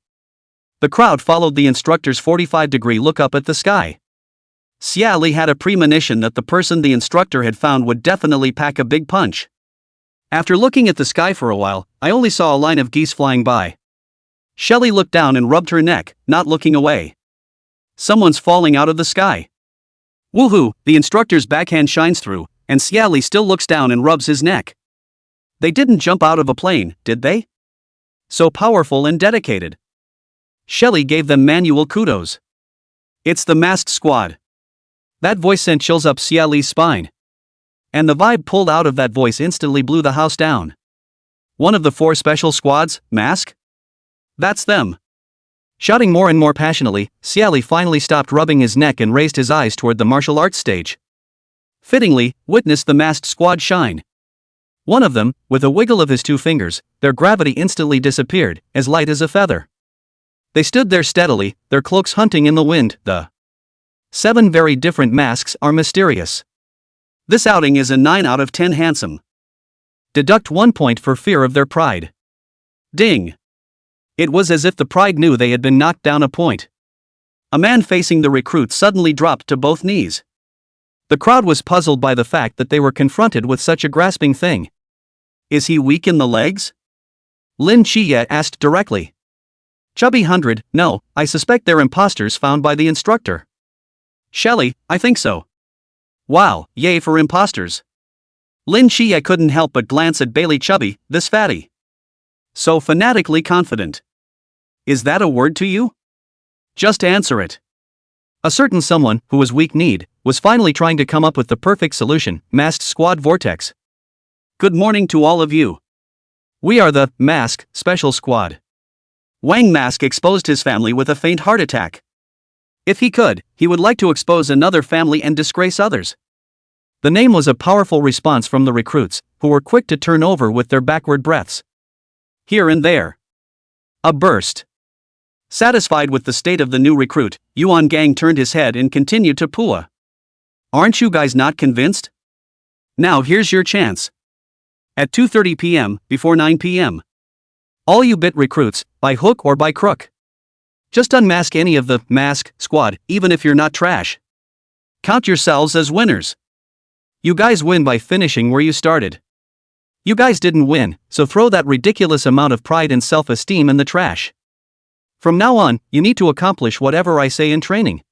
A: The crowd followed the instructor's 45-degree look up at the sky. Xie Li had a premonition that the person the instructor had found would definitely pack a big punch. After looking at the sky for a while, I only saw a line of geese flying by. Shelley looked down and rubbed her neck, not looking away. Someone's falling out of the sky. Woohoo, the instructor's backhand shines through, and Xie Li still looks down and rubs his neck. They didn't jump out of a plane, did they? So powerful and dedicated. Shelley gave them manual kudos. It's the masked squad. That voice sent chills up Xie Li's spine. And the vibe pulled out of that voice instantly blew the house down. One of the 4 special squads, mask? That's them. Shouting more and more passionately, Xie Li finally stopped rubbing his neck and raised his eyes toward the martial arts stage. Fittingly, witnessed the masked squad shine. One of them, with a wiggle of his 2 fingers, their gravity instantly disappeared, as light as a feather. They stood there steadily, their cloaks hunting in the wind. The 7 very different masks are mysterious. This outing is a 9 out of 10 handsome. Deduct 1 point for fear of their pride. Ding. It was as if the pride knew they had been knocked down a point. A man facing the recruit suddenly dropped to both knees. The crowd was puzzled by the fact that they were confronted with such a grasping thing. Is he weak in the legs? Lin Qiye asked directly. Chubby 100, no, I suspect they're imposters found by the instructor. Shelley, I think so. Wow, yay for imposters. Lin Qiye couldn't help but glance at Bailey Chubby, this fatty. So fanatically confident. Is that a word to you? Just answer it. A certain someone, who was weak-kneed, was finally trying to come up with the perfect solution, masked squad vortex. Good morning to all of you. We are the Mask Special Squad. Wang Mask exposed his family with a faint heart attack. If he could, he would like to expose another family and disgrace others. The name was a powerful response from the recruits, who were quick to turn over with their backward breaths. Here and there. A burst. Satisfied with the state of the new recruit, Yuan Gang turned his head and continued to pua. Aren't you guys not convinced? Now here's your chance. At 2:30 p.m., before 9 p.m. All you bit recruits, by hook or by crook. Just unmask any of the Mask Squad, even if you're not trash. Count yourselves as winners. You guys win by finishing where you started. You guys didn't win, so throw that ridiculous amount of pride and self-esteem in the trash. From now on, you need to accomplish whatever I say in training.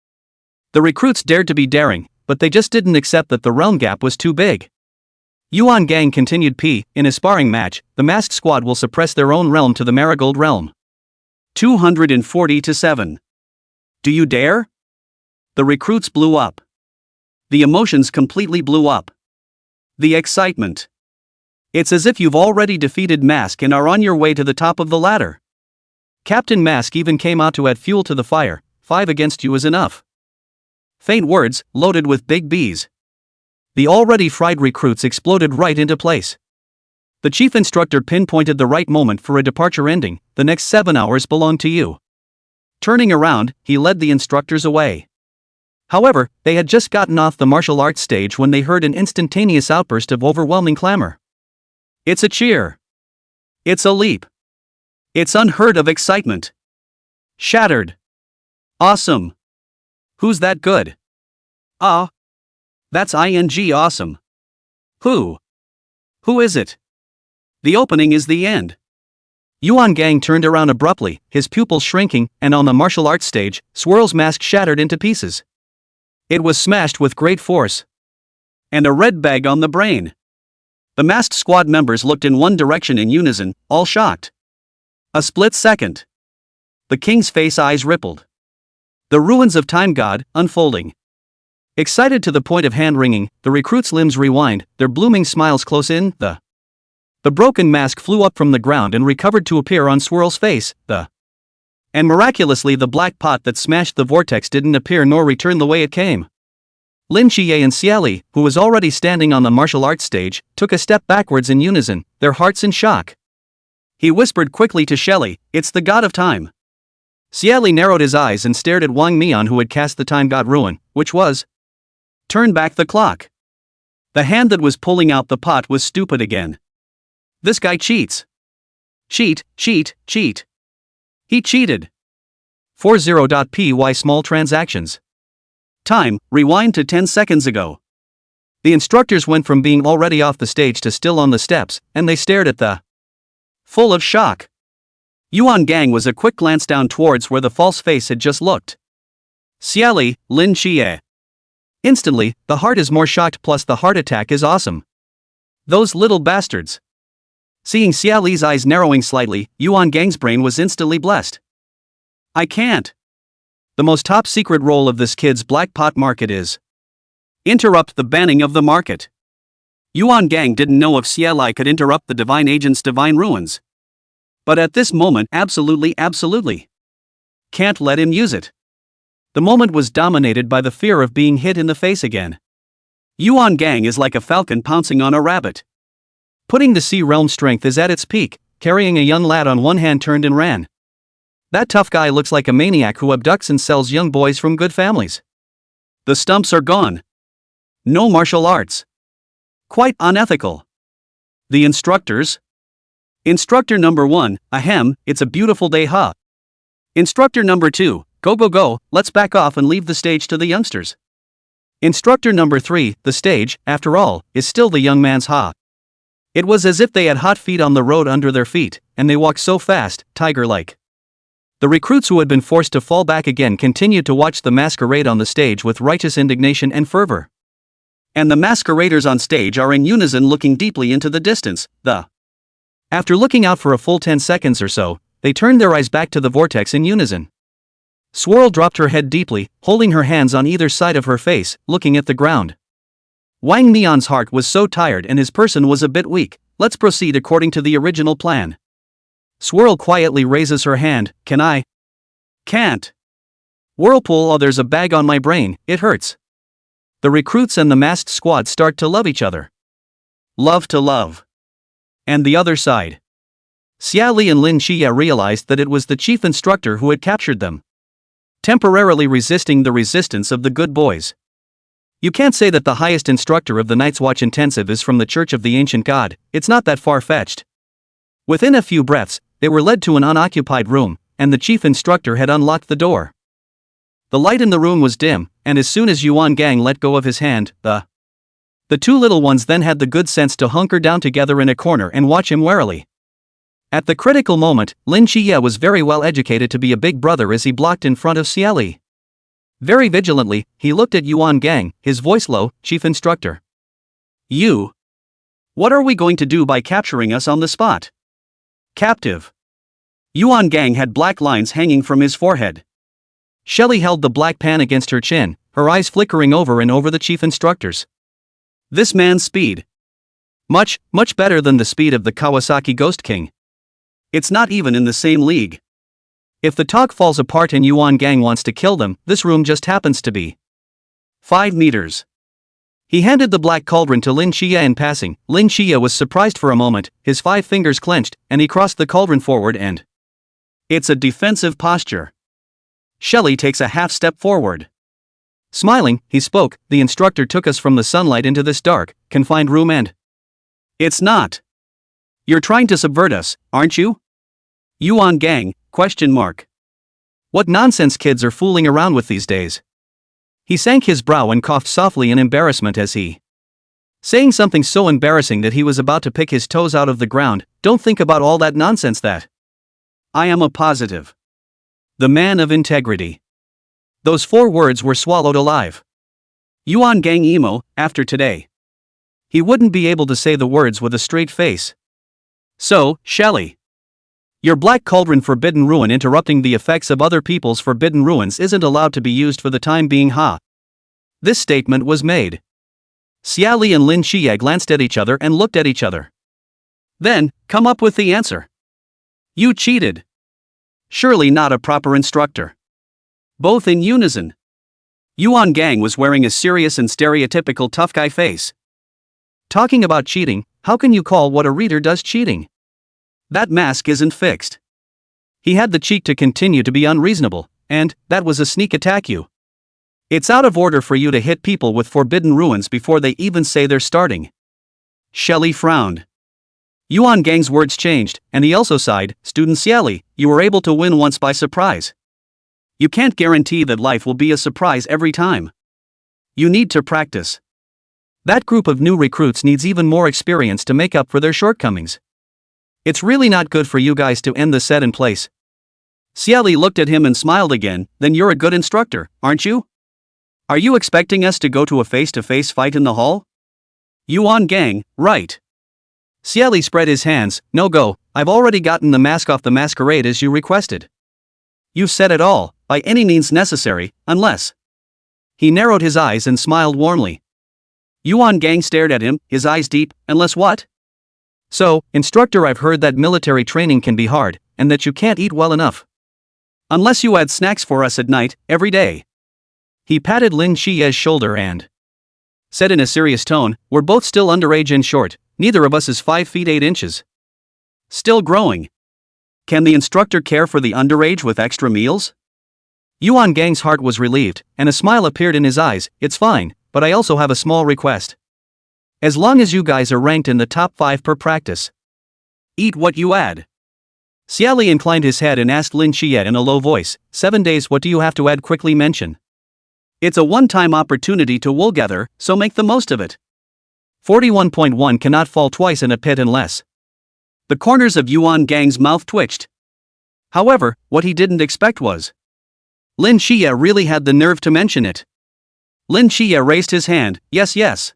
A: The recruits dared to be daring, but they just didn't accept that the realm gap was too big. Yuan Gang continued in a sparring match, the masked squad will suppress their own realm to the marigold realm. 240-7. Do you dare? The recruits blew up. The emotions completely blew up. The excitement. It's as if you've already defeated Mask and are on your way to the top of the ladder. Captain Mask even came out to add fuel to the fire, 5 against you is enough. Faint words, loaded with big B's. The already fried recruits exploded right into place. The chief instructor pinpointed the right moment for a departure ending, the next 7 hours belong to you. Turning around, he led the instructors away. However, they had just gotten off the martial arts stage when they heard an instantaneous outburst of overwhelming clamor. It's a cheer. It's a leap. It's unheard of excitement. Shattered. Awesome. Who's that good? Ah. That's ing awesome. Who? Who is it? The opening is the end. Yuan Gang turned around abruptly, his pupils shrinking, and on the martial arts stage, Swirl's mask shattered into pieces. It was smashed with great force. And a red bag on the brain. The masked squad members looked in one direction in unison, all shocked. A split second. The king's face eyes rippled. The ruins of Time God, unfolding. Excited to the point of hand-wringing, the recruits' limbs rewind, their blooming smiles close in, the broken mask flew up from the ground and recovered to appear on Swirl's face, and miraculously the black pot that smashed the vortex didn't appear nor return the way it came. Lin Qiye and Xie Li, who was already standing on the martial arts stage, took a step backwards in unison, their hearts in shock. He whispered quickly to Xie Li, "It's the god of time." Xie Li narrowed his eyes and stared at Wang Mian, who had cast the time god ruin, which was turn back the clock. The hand that was pulling out the pot was stupid again. This guy cheats. Cheat. He cheated. 40.py small transactions. Time, rewind to 10 seconds ago. The instructors went from being already off the stage to still on the steps, and they stared at the full of shock. Yuan Gang was a quick glance down towards where the false face had just looked. Xie Li, Lin Qiye. Instantly, the heart is more shocked, plus the heart attack is awesome. Those little bastards. Seeing Xie Li's eyes narrowing slightly, Yuan Gang's brain was instantly blessed. I can't. The most top secret role of this kid's black pot market is interrupt the banning of the market. Yuan Gang didn't know if Xie Li could interrupt the divine agent's divine ruins. But at this moment, absolutely can't let him use it. The moment was dominated by the fear of being hit in the face again. Yuan Gang is like a falcon pouncing on a rabbit. Putting the sea realm strength is at its peak, carrying a young lad on one hand turned and ran. That tough guy looks like a maniac who abducts and sells young boys from good families. The stumps are gone. No martial arts. Quite unethical. The instructors? Instructor number 1, ahem, it's a beautiful day, huh? Instructor number 2, go, let's back off and leave the stage to the youngsters. Instructor number 3, the stage, after all, is still the young man's, huh? It was as if they had hot feet on the road under their feet, and they walked so fast, tiger-like. The recruits who had been forced to fall back again continued to watch the masquerade on the stage with righteous indignation and fervor. And the masqueraders on stage are in unison looking deeply into the distance, After looking out for a full 10 seconds or so, they turned their eyes back to the vortex in unison. Swirl dropped her head deeply, holding her hands on either side of her face, looking at the ground. Wang Mian's heart was so tired and his person was a bit weak. Let's proceed according to the original plan. Swirl quietly raises her hand, can I? Can't. Whirlpool, oh, there's a bag on my brain, it hurts. The recruits and the masked squad start to love each other. Love to love. And the other side. Xie Li and Lin Qiye realized that it was the chief instructor who had captured them, temporarily resisting the resistance of the good boys. You can't say that the highest instructor of the Night's Watch Intensive is from the Church of the Ancient God, it's not that far-fetched. Within a few breaths, they were led to an unoccupied room, and the chief instructor had unlocked the door. The light in the room was dim, and as soon as Yuan Gang let go of his hand, the two little ones then had the good sense to hunker down together in a corner and watch him warily. At the critical moment, Lin Qiye was very well educated to be a big brother as he blocked in front of Xie Li. Very vigilantly, he looked at Yuan Gang, his voice low, Chief Instructor. You. What are we going to do by capturing us on the spot? Captive. Yuan Gang had black lines hanging from his forehead. Xie Li held the black pan against her chin, her eyes flickering over and over the chief instructors. This man's speed. Much better than the speed of the Kawasaki Ghost King. It's not even in the same league. If the talk falls apart and Yuan Gang wants to kill them, this room just happens to be 5 meters. He handed the black cauldron to Lin Qiye in passing. Lin Qiye was surprised for a moment, his 5 fingers clenched, and he crossed the cauldron forward and it's a defensive posture. Xie Li takes a half step forward. Smiling, he spoke, the instructor took us from the sunlight into this dark, confined room and it's not. You're trying to subvert us, aren't you? Yuan Gang, ? What nonsense kids are fooling around with these days? He sank his brow and coughed softly in embarrassment as he saying something so embarrassing that he was about to pick his toes out of the ground. Don't think about all that nonsense that. I am a positive. The man of integrity. Those 4 words were swallowed alive. Yuan Gang emo, after today. He wouldn't be able to say the words with a straight face. So, Xie Li. Your black cauldron forbidden ruin interrupting the effects of other people's forbidden ruins isn't allowed to be used for the time being, ha. This statement was made. Xie Li and Lin Qiye glanced at each other and looked at each other. Then, come up with the answer. You cheated. Surely not a proper instructor. Both in unison. Yuan Gang was wearing a serious and stereotypical tough guy face. Talking about cheating, how can you call what a reader does cheating? That mask isn't fixed. He had the cheek to continue to be unreasonable, and that was a sneak attack you. It's out of order for you to hit people with forbidden ruins before they even say they're starting. Xie Li frowned. Yuan Gang's words changed, and he also sighed. Student Xie Li, you were able to win once by surprise. You can't guarantee that life will be a surprise every time. You need to practice. That group of new recruits needs even more experience to make up for their shortcomings. It's really not good for you guys to end the set in place. Xie Li looked at him and smiled again. Then you're a good instructor, aren't you? Are you expecting us to go to a face-to-face fight in the hall? Yuan Gang, right. Xie Li spread his hands. No go, I've already gotten the mask off the masquerade as you requested. You said it all, by any means necessary, unless. He narrowed his eyes and smiled warmly. Yuan Gang stared at him, his eyes deep. Unless what? So, instructor, I've heard that military training can be hard, and that you can't eat well enough. Unless you add snacks for us at night, every day. He patted Lin Qiye's shoulder and said in a serious tone, we're both still underage and short, neither of us is 5 feet 8 inches. Still growing. Can the instructor care for the underage with extra meals? Yuan Gang's heart was relieved, and a smile appeared in his eyes. It's fine, but I also have a small request. As long as you guys are ranked in the top 5 per practice. Eat what you add. Xie Li inclined his head and asked Lin Qiye in a low voice, 7 days, what do you have to add? Quickly mention. It's a one-time opportunity to woolgather, so make the most of it. 41.1 cannot fall twice in a pit unless. The corners of Yuan Gang's mouth twitched. However, what he didn't expect was. Lin Qiye really had the nerve to mention it. Lin Qiye raised his hand, yes.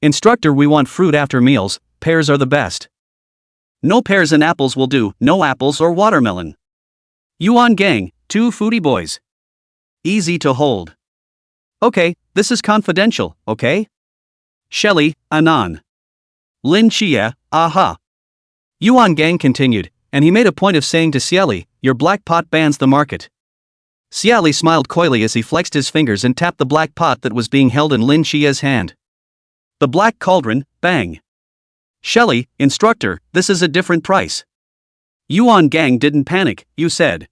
A: Instructor, we want fruit after meals, pears are the best. No pears and apples will do, no apples or watermelon. Yuan Gang, 2 foodie boys. Easy to hold. Okay, this is confidential, okay? Xie Li, Anan. Lin Qiye, aha. Yuan Gang continued, and he made a point of saying to Xie Li, your black pot bans the market. Xie Li smiled coyly as he flexed his fingers and tapped the black pot that was being held in Lin Qiye's hand. The black cauldron, bang. Xie Li, instructor, this is a different price. Yuan Gang didn't panic, you said.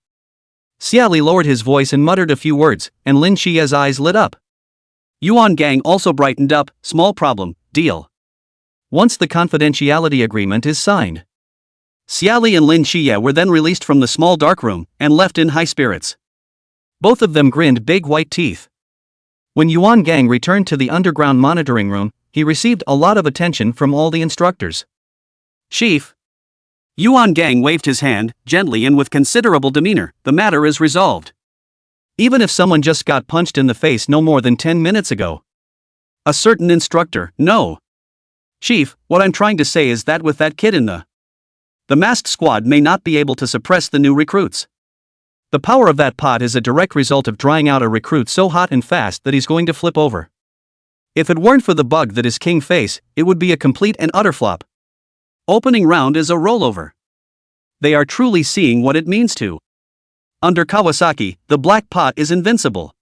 A: Xie Li lowered his voice and muttered a few words, and Lin Qiye's eyes lit up. Yuan Gang also brightened up, small problem, deal. Once the confidentiality agreement is signed. Xie Li and Lin Qiye were then released from the small dark room, and left in high spirits. Both of them grinned big white teeth. When Yuan Gang returned to the underground monitoring room, he received a lot of attention from all the instructors. Chief. Yuan Gang waved his hand, gently and with considerable demeanor, the matter is resolved. Even if someone just got punched in the face no more than 10 minutes ago. A certain instructor, no. Chief, what I'm trying to say is that with that kid in the masked squad may not be able to suppress the new recruits. The power of that pot is a direct result of drying out a recruit so hot and fast that he's going to flip over. If it weren't for the bug that is King Face, it would be a complete and utter flop. Opening round is a rollover. They are truly seeing what it means to. Under Kawasaki, the black pot is invincible.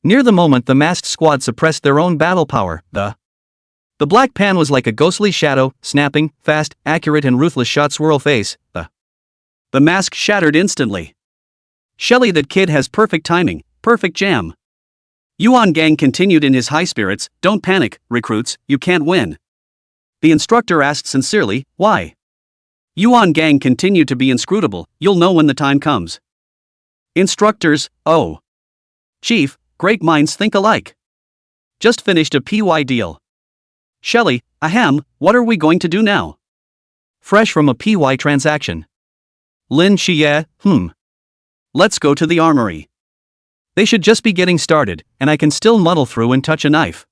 A: Near the moment the masked squad suppressed their own battle power, the black pan was like a ghostly shadow, snapping, fast, accurate and ruthless shot swirl face, the mask shattered instantly. Xie Li, that kid has perfect timing, perfect jam. Yuan Gang continued in his high spirits, don't panic, recruits, you can't win. The instructor asked sincerely, why? Yuan Gang continued to be inscrutable, you'll know when the time comes. Instructors, oh. Chief, great minds think alike. Just finished a PY deal. Xie Li, ahem, what are we going to do now? Fresh from a PY transaction. Lin Qiye, Let's go to the armory. They should just be getting started, and I can still muddle through and touch a knife.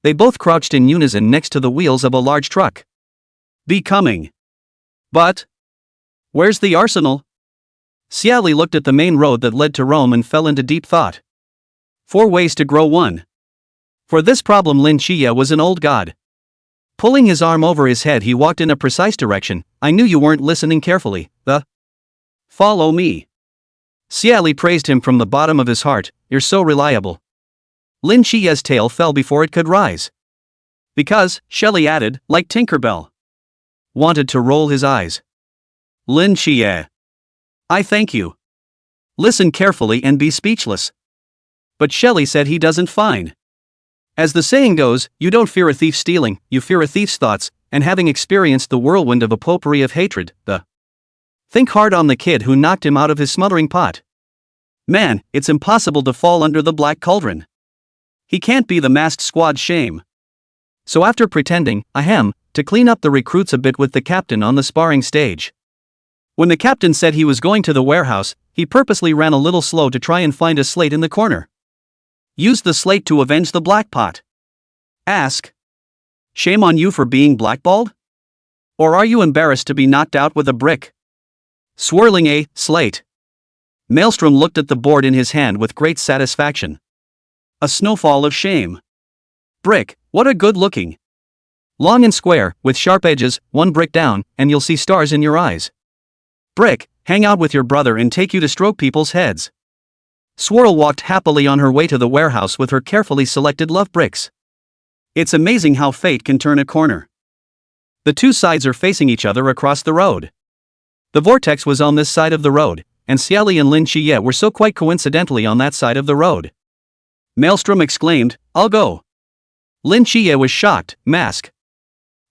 A: They both crouched in unison next to the wheels of a large truck. Be coming. But where's the arsenal? Xie Li looked at the main road that led to Rome and fell into deep thought. 4 ways to grow one. For this problem Lin Qiye was an old god. Pulling his arm over his head he walked in a precise direction. I knew you weren't listening carefully. Follow me. Xie Li praised him from the bottom of his heart, you're so reliable. Lin Qiye's tail fell before it could rise. Because, Xie Li added, like Tinkerbell. Wanted to roll his eyes. Lin Qiye. I thank you. Listen carefully and be speechless. But Xie Li said he doesn't fine. As the saying goes, you don't fear a thief stealing, you fear a thief's thoughts, and having experienced the whirlwind of a potpourri of hatred, think hard on the kid who knocked him out of his smothering pot. Man, it's impossible to fall under the black cauldron. He can't be the masked squad shame. So after pretending, ahem, to clean up the recruits a bit with the captain on the sparring stage. When the captain said he was going to the warehouse, he purposely ran a little slow to try and find a slate in the corner. Used the slate to avenge the black pot. Ask. Shame on you for being blackballed? Or are you embarrassed to be knocked out with a brick? Swirling a slate. Maelstrom looked at the board in his hand with great satisfaction. A snowfall of shame. Brick, what a good looking. Long and square, with sharp edges, one brick down, and you'll see stars in your eyes. Brick, hang out with your brother and take you to stroke people's heads. Swirl walked happily on her way to the warehouse with her carefully selected love bricks. It's amazing how fate can turn a corner. The two sides are facing each other across the road. The vortex was on this side of the road, and Xie Li and Lin Qiye were so quite coincidentally on that side of the road. Maelstrom exclaimed, I'll go. Lin Qiye was shocked, mask.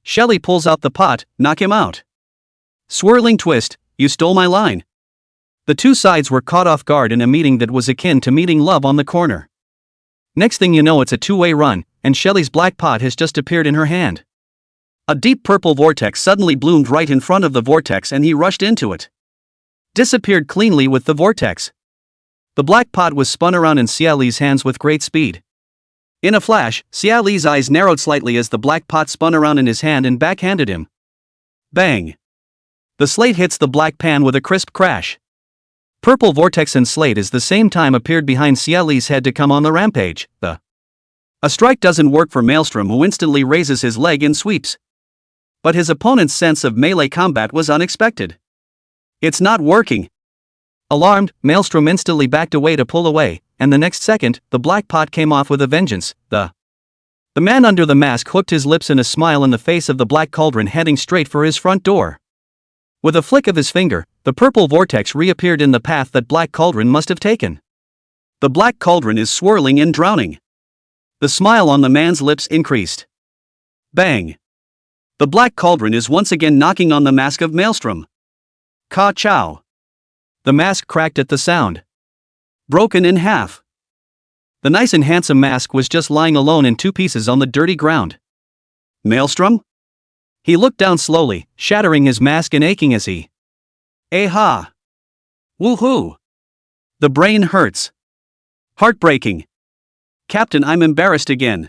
A: Xie Li pulls out the pot, knock him out. Swirling twist, you stole my line. The two sides were caught off guard in a meeting that was akin to meeting love on the corner. Next thing you know it's a two-way run, and Xie Li's black pot has just appeared in her hand. A deep purple vortex suddenly bloomed right in front of the vortex and he rushed into it. Disappeared cleanly with the vortex. The black pot was spun around in Xie Li's hands with great speed. In a flash, Xie Li's eyes narrowed slightly as the black pot spun around in his hand and backhanded him. Bang! The slate hits the black pan with a crisp crash. Purple vortex and slate at the same time appeared behind Xie Li's head to come on the rampage. A strike doesn't work for Maelstrom, who instantly raises his leg and sweeps. But his opponent's sense of melee combat was unexpected. It's not working. Alarmed, Maelstrom instantly backed away to pull away, and the next second, the black pot came off with a vengeance. The man under the mask hooked his lips in a smile in the face of the black cauldron, heading straight for his front door. With a flick of his finger, the purple vortex reappeared in the path that black cauldron must have taken. The black cauldron is swirling and drowning. The smile on the man's lips increased. Bang! The black cauldron is once again knocking on the mask of Maelstrom. Ka chow! The mask cracked at the sound. Broken in half. The nice and handsome mask was just lying alone in two pieces on the dirty ground. Maelstrom? He looked down slowly, shattering his mask and aching as he. Ha! Woohoo! The brain hurts. Heartbreaking. Captain, I'm embarrassed again.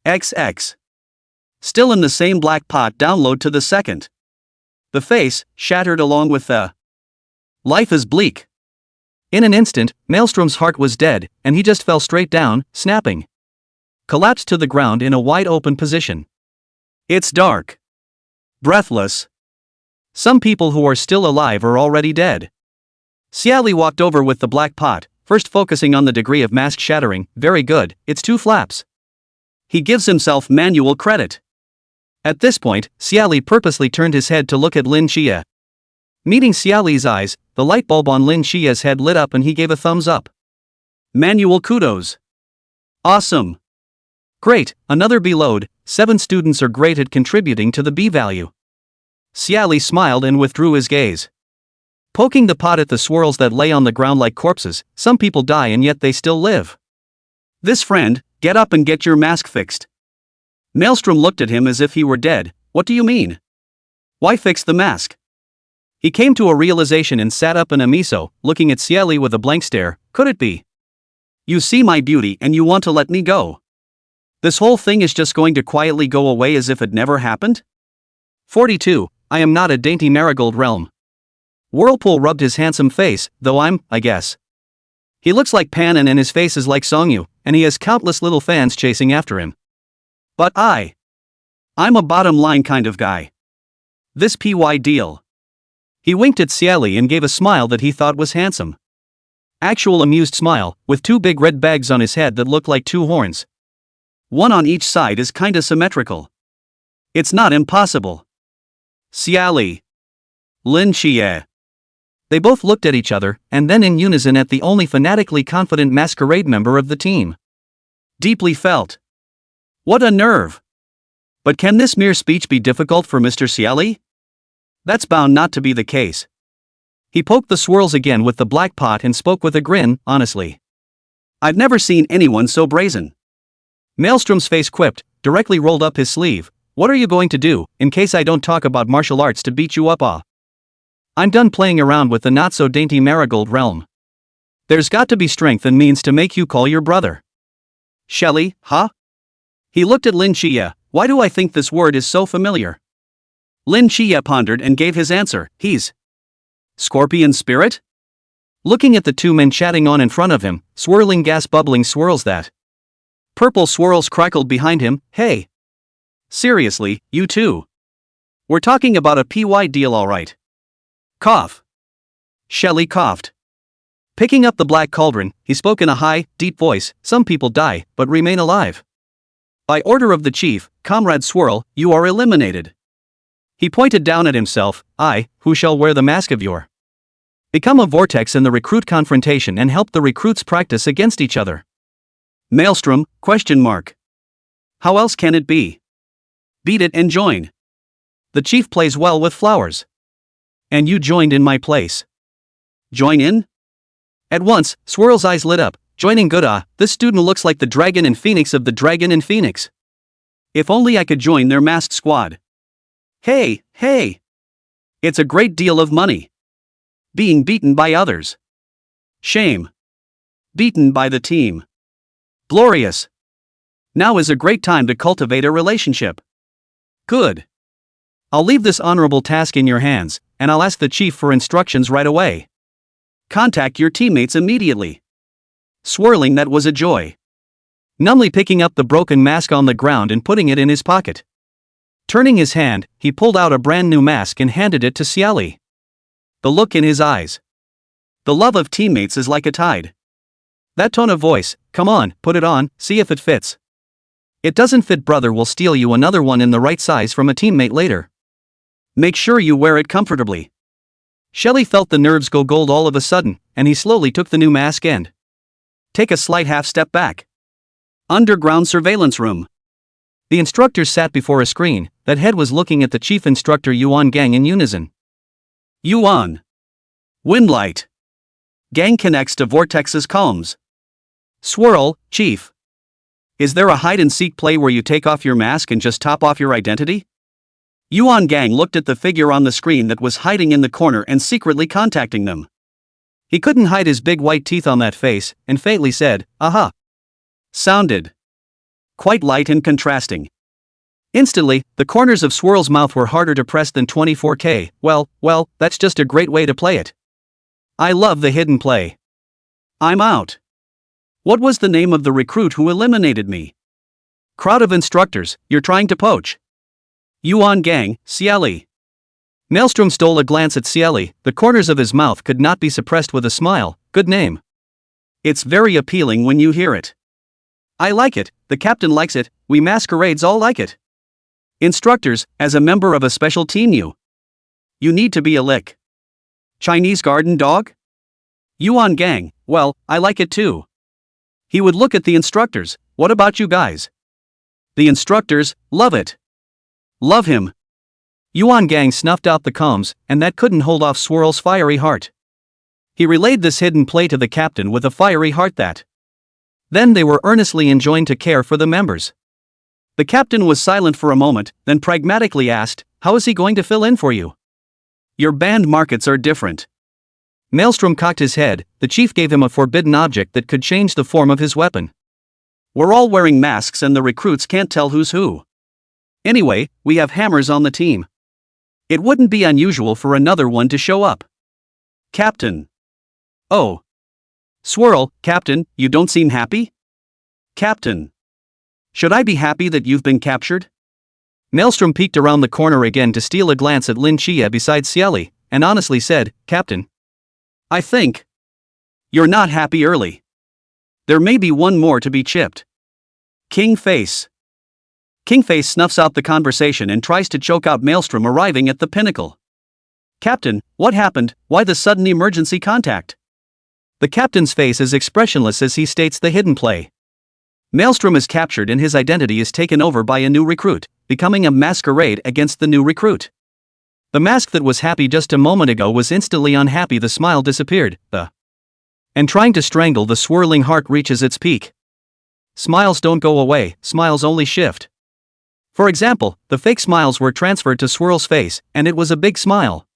A: XX. Still in the same black pot, download to the second. The face, shattered along with the. Life is bleak. In an instant, Maelstrom's heart was dead, and he just fell straight down, snapping. Collapsed to the ground in a wide open position. It's dark. Breathless. Some people who are still alive are already dead. Xie Li walked over with the black pot, first focusing on the degree of mask shattering. Very good, it's 2 flaps. He gives himself manual credit. At this point, Xie Li purposely turned his head to look at Lin Qiye. Meeting Xie Li's eyes, the light bulb on Lin Qiye's head lit up and he gave a thumbs up. Manual kudos. Awesome. Great, another B load. 7 students are great at contributing to the B value. Xie Li smiled and withdrew his gaze. Poking the pot at the swirls that lay on the ground like corpses, some people die and yet they still live. This friend, get up and get your mask fixed. Maelstrom looked at him as if he were dead. What do you mean? Why fix the mask? He came to a realization and sat up in a miso, looking at Xie Li with a blank stare. Could it be? You see my beauty and you want to let me go? This whole thing is just going to quietly go away as if it never happened? 42. I am not a dainty marigold realm. Whirlpool rubbed his handsome face, though I guess. He looks like Pan and his face is like Songyu, and he has countless little fans chasing after him. But I'm a bottom line kind of guy. This PY deal. He winked at Xie Li and gave a smile that he thought was handsome. Actual amused smile, with two big red bags on his head that look like two horns. One on each side is kinda symmetrical. It's not impossible. Xie Li. Lin Qiye. They both looked at each other, and then in unison at the only fanatically confident masquerade member of the team. Deeply felt. What a nerve! But can this mere speech be difficult for Mr. Xie Li? That's bound not to be the case. He poked the swirls again with the black pot and spoke with a grin, honestly. I've never seen anyone so brazen. Maelstrom's face quipped, directly rolled up his sleeve. What are you going to do, in case I don't talk about martial arts to beat you up? I'm done playing around with the not-so-dainty marigold realm. There's got to be strength and means to make you call your brother. Xie Li, huh? He looked at Lin Qiye. Why do I think this word is so familiar? Lin Qiye pondered and gave his answer. He's Scorpion Spirit? Looking at the two men chatting on in front of him, swirling gas bubbling swirls that. Purple swirls crackled behind him. Hey! Seriously, you two. We're talking about a PY deal, alright. Cough. Xie Li coughed. Picking up the black cauldron, he spoke in a high, deep voice. Some people die, but remain alive. By order of the chief, Comrade Swirl, you are eliminated. He pointed down at himself. I, who shall wear the mask of your. Become a vortex in the recruit confrontation and help the recruits practice against each other. Maelstrom, ? How else can it be? Beat it and join. The chief plays well with flowers. And you joined in my place. Join in? At once, Swirl's eyes lit up. Joining good. This student looks like the dragon and phoenix of the dragon and phoenix. If only I could join their masked squad. Hey, hey! It's a great deal of money. Being beaten by others. Shame. Beaten by the team. Glorious. Now is a great time to cultivate a relationship. Good. I'll leave this honorable task in your hands, and I'll ask the chief for instructions right away. Contact your teammates immediately. Swirling, that was a joy. Numbly picking up the broken mask on the ground and putting it in his pocket. Turning his hand, he pulled out a brand new mask and handed it to Xie Li. The look in his eyes. The love of teammates is like a tide. That tone of voice, come on, put it on, see if it fits. It doesn't fit, brother, we'll steal you another one in the right size from a teammate later. Make sure you wear it comfortably. Xie Li felt the nerves go gold all of a sudden, and he slowly took the new mask and take a slight half step back. Underground surveillance room. The instructors sat before a screen. That head was looking at the chief instructor Yuan Gang in unison. Yuan. Windlight. Gang connects to Vortex's columns. Swirl, chief. Is there a hide-and-seek play where you take off your mask and just top off your identity? Yuan Gang looked at the figure on the screen that was hiding in the corner and secretly contacting them. He couldn't hide his big white teeth on that face, and faintly said, aha. Sounded quite light and contrasting. Instantly, the corners of Swirl's mouth were harder to press than 24K. Well, that's just a great way to play it. I love the hidden play. I'm out. What was the name of the recruit who eliminated me? Crowd of instructors, you're trying to poach. Yuan Gang, Xie Li. Maelstrom stole a glance at Xie Li. The corners of his mouth could not be suppressed with a smile. Good name. It's very appealing when you hear it. I like it, the captain likes it, we masquerades all like it. Instructors, as a member of a special team you need to be a lick. Chinese garden dog? Yuan Gang, well, I like it too. He would look at the instructors. What about you guys? The instructors, love it. Love him. Yuan Gang snuffed out the comms, and that couldn't hold off Swirl's fiery heart. He relayed this hidden play to the captain with a fiery heart that. Then they were earnestly enjoined to care for the members. The captain was silent for a moment, then pragmatically asked, how is he going to fill in for you? Your band markets are different. Maelstrom cocked his head. The chief gave him a forbidden object that could change the form of his weapon. We're all wearing masks and the recruits can't tell who's who. Anyway, we have hammers on the team. It wouldn't be unusual for another one to show up. Captain. Oh. Swirl, Captain, you don't seem happy? Captain. Should I be happy that you've been captured? Maelstrom peeked around the corner again to steal a glance at Lin Qiye beside Xie Li, and honestly said, Captain. I think You're not happy early. There may be one more to be chipped. King Face. King Face snuffs out the conversation and tries to choke out Maelstrom arriving at the pinnacle. Captain, what happened? Why the sudden emergency contact? The captain's face is expressionless as he states the hidden play. Maelstrom is captured and his identity is taken over by a new recruit, becoming a masquerade against the new recruit. The mask that was happy just a moment ago was instantly unhappy. The smile disappeared, and trying to strangle the swirling heart reaches its peak. Smiles don't go away, smiles only shift. For example, the fake smiles were transferred to Swirl's face, and it was a big smile.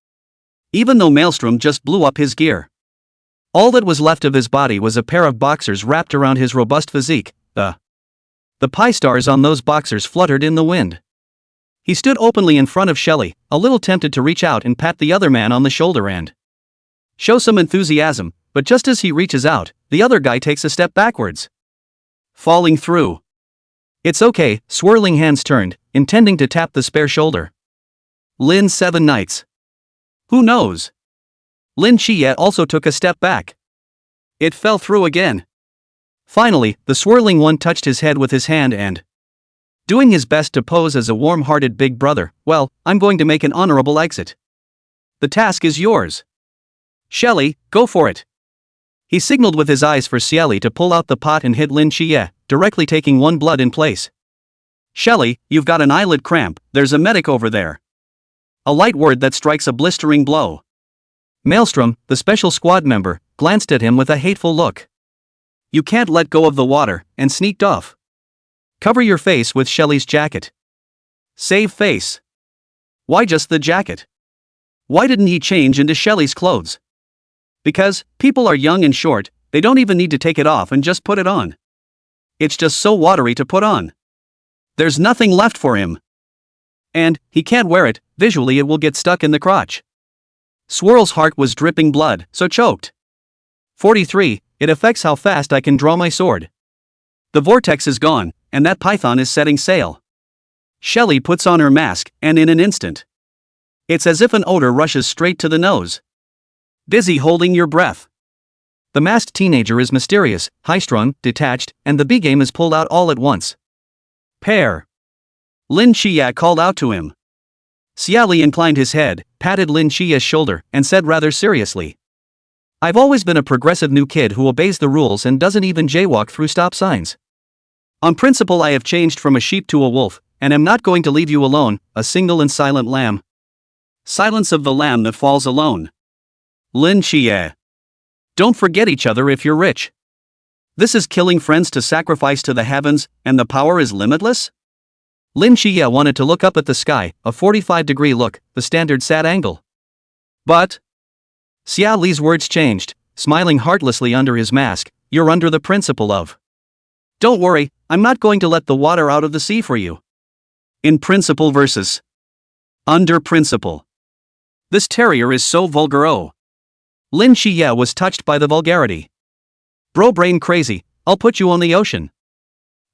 A: Even though Maelstrom just blew up his gear. All that was left of his body was a pair of boxers wrapped around his robust physique. The pie stars on those boxers fluttered in the wind. He stood openly in front of Xie Li, a little tempted to reach out and pat the other man on the shoulder and show some enthusiasm, but just as he reaches out, the other guy takes a step backwards, falling through. It's okay, swirling hands turned, intending to tap the spare shoulder. Lin's 7 Knights. Who knows? Lin Qiye also took a step back. It fell through again. Finally, the swirling one touched his head with his hand and, doing his best to pose as a warm-hearted big brother, well, I'm going to make an honorable exit. The task is yours. Xie Li, go for it. He signaled with his eyes for Xie Li to pull out the pot and hit Lin Qiye, directly taking one blood in place. Xie Li, you've got an eyelid cramp, there's a medic over there. A light word that strikes a blistering blow. Maelstrom, the special squad member, glanced at him with a hateful look. You can't let go of the water, and sneaked off. Cover your face with Xie Li's jacket. Save face. Why just the jacket? Why didn't he change into Xie Li's clothes? Because, people are young and short, they don't even need to take it off and just put it on. It's just so watery to put on. There's nothing left for him. And, he can't wear it, visually it will get stuck in the crotch. Swirl's heart was dripping blood, so choked. 43, it affects how fast I can draw my sword. The vortex is gone, and that python is setting sail. Xie Li puts on her mask, and in an instant, it's as if an odor rushes straight to the nose. Busy holding your breath. The masked teenager is mysterious, high-strung, detached, and the B-game is pulled out all at once. Pear. Lin Qiye called out to him. Xie Li inclined his head, patted Lin Qiye's shoulder, and said rather seriously, I've always been a progressive new kid who obeys the rules and doesn't even jaywalk through stop signs. On principle I have changed from a sheep to a wolf, and am not going to leave you alone, a single and silent lamb. Silence of the lamb that falls alone. Lin Qiye. Don't forget each other if you're rich. This is killing friends to sacrifice to the heavens, and the power is limitless? Lin Qiye wanted to look up at the sky, a 45-degree look, the standard sad angle. But Xie Li's words changed, smiling heartlessly under his mask, you're under the principle of. Don't worry, I'm not going to let the water out of the sea for you. In principle versus under principle. This terrier is so vulgar. Oh. Lin Qiye was touched by the vulgarity. Bro brain crazy, I'll put you on the ocean.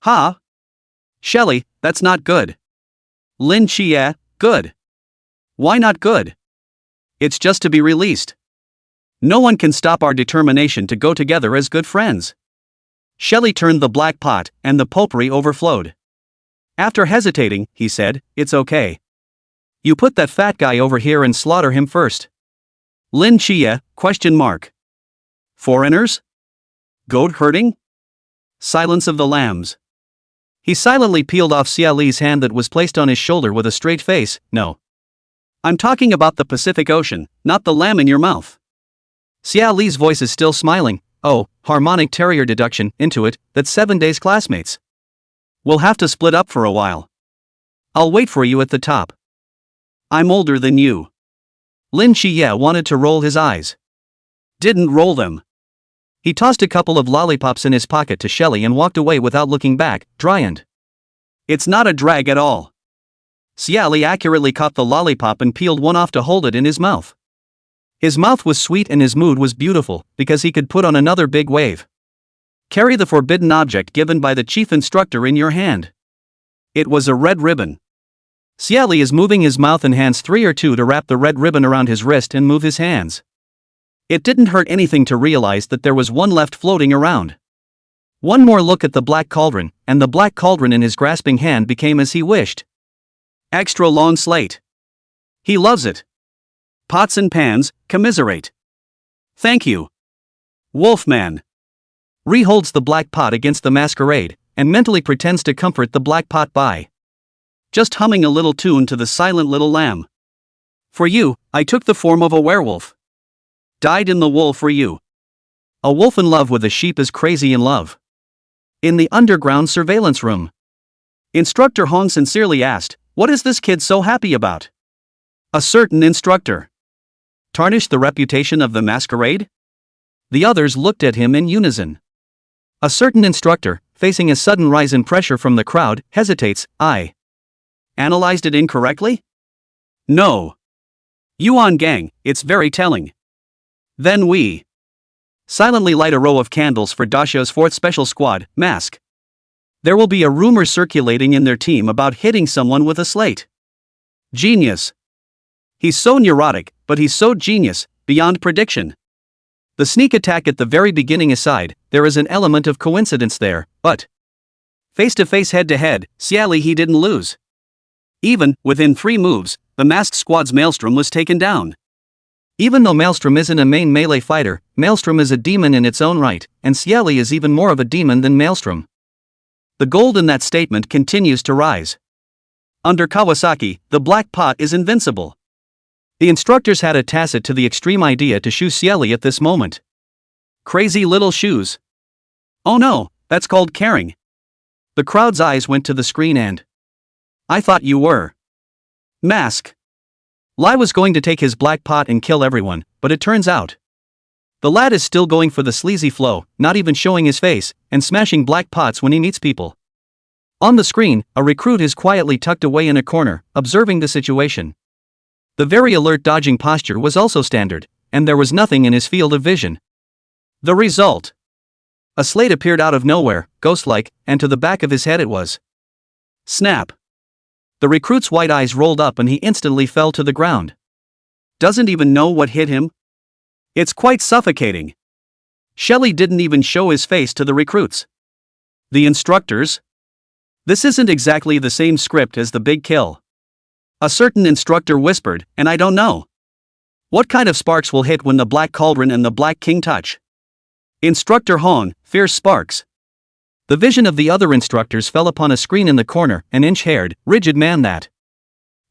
A: Ha? Xie Li, that's not good. Lin Qiye, good. Why not good? It's just to be released. No one can stop our determination to go together as good friends. Xie Li turned the black pot, and the potpourri overflowed. After hesitating, he said, it's okay. You put that fat guy over here and slaughter him first. Lin Qiye, question mark. Foreigners? Goat herding? Silence of the lambs. He silently peeled off Xie Li's hand that was placed on his shoulder with a straight face, no. I'm talking about the Pacific Ocean, not the lamb in your mouth. Xie Li's voice is still smiling, oh, harmonic terrier deduction, into it, that's 7 days classmates. We'll have to split up for a while. I'll wait for you at the top. I'm older than you. Lin Qiye wanted to roll his eyes. Didn't roll them. He tossed a couple of lollipops in his pocket to Xie Li and walked away without looking back, dry-eyed. It's not a drag at all. Xie Li accurately caught the lollipop and peeled one off to hold it in his mouth. His mouth was sweet and his mood was beautiful, because he could put on another big wave. Carry the forbidden object given by the chief instructor in your hand. It was a red ribbon. Xie Li is moving his mouth and hands 3 or 2 to wrap the red ribbon around his wrist and move his hands. It didn't hurt anything to realize that there was one left floating around. One more look at the black cauldron, and the black cauldron in his grasping hand became as he wished. Extra long slate. He loves it. Pots and pans, commiserate. Thank you. Wolfman. Reholds the black pot against the masquerade, and mentally pretends to comfort the black pot by just humming a little tune to the silent little lamb. For you, I took the form of a werewolf. Died in the wool for you. A wolf in love with a sheep is crazy in love. In the underground surveillance room, Instructor Hong sincerely asked, "What is this kid so happy about?" A certain instructor. Tarnished the reputation of the masquerade? The others looked at him in unison. A certain instructor, facing a sudden rise in pressure from the crowd, hesitates. I analyzed it incorrectly? No. Yuan gang, it's very telling. Then we silently light a row of candles for Daxia's fourth special squad, Mask. There will be a rumor circulating in their team about hitting someone with a slate. Genius. He's so neurotic, but he's so genius, beyond prediction. The sneak attack at the very beginning aside, there is an element of coincidence there, but face-to-face head-to-head, Xie Li he didn't lose. Even, within 3 moves, the masked squad's Maelstrom was taken down. Even though Maelstrom isn't a main melee fighter, Maelstrom is a demon in its own right, and Xie Li is even more of a demon than Maelstrom. The gold in that statement continues to rise. Under Kawasaki, the black pot is invincible. The instructors had a tacit to the extreme idea to shoe Xie Li at this moment. Crazy little shoes. Oh no, that's called caring. The crowd's eyes went to the screen and I thought you were Mask. Lai was going to take his black pot and kill everyone, but it turns out the lad is still going for the sleazy flow, not even showing his face, and smashing black pots when he meets people. On the screen, a recruit is quietly tucked away in a corner, observing the situation. The very alert dodging posture was also standard, and there was nothing in his field of vision. The result. A slate appeared out of nowhere, ghost-like, and to the back of his head it was. Snap. The recruit's white eyes rolled up and he instantly fell to the ground. Doesn't even know what hit him? It's quite suffocating. Xie Li didn't even show his face to the recruits. The instructors? This isn't exactly the same script as the big kill. A certain instructor whispered, and I don't know. What kind of sparks will hit when the Black Cauldron and the Black King touch? Instructor Hong, fierce sparks. The vision of the other instructors fell upon a screen in the corner, an inch-haired, rigid man that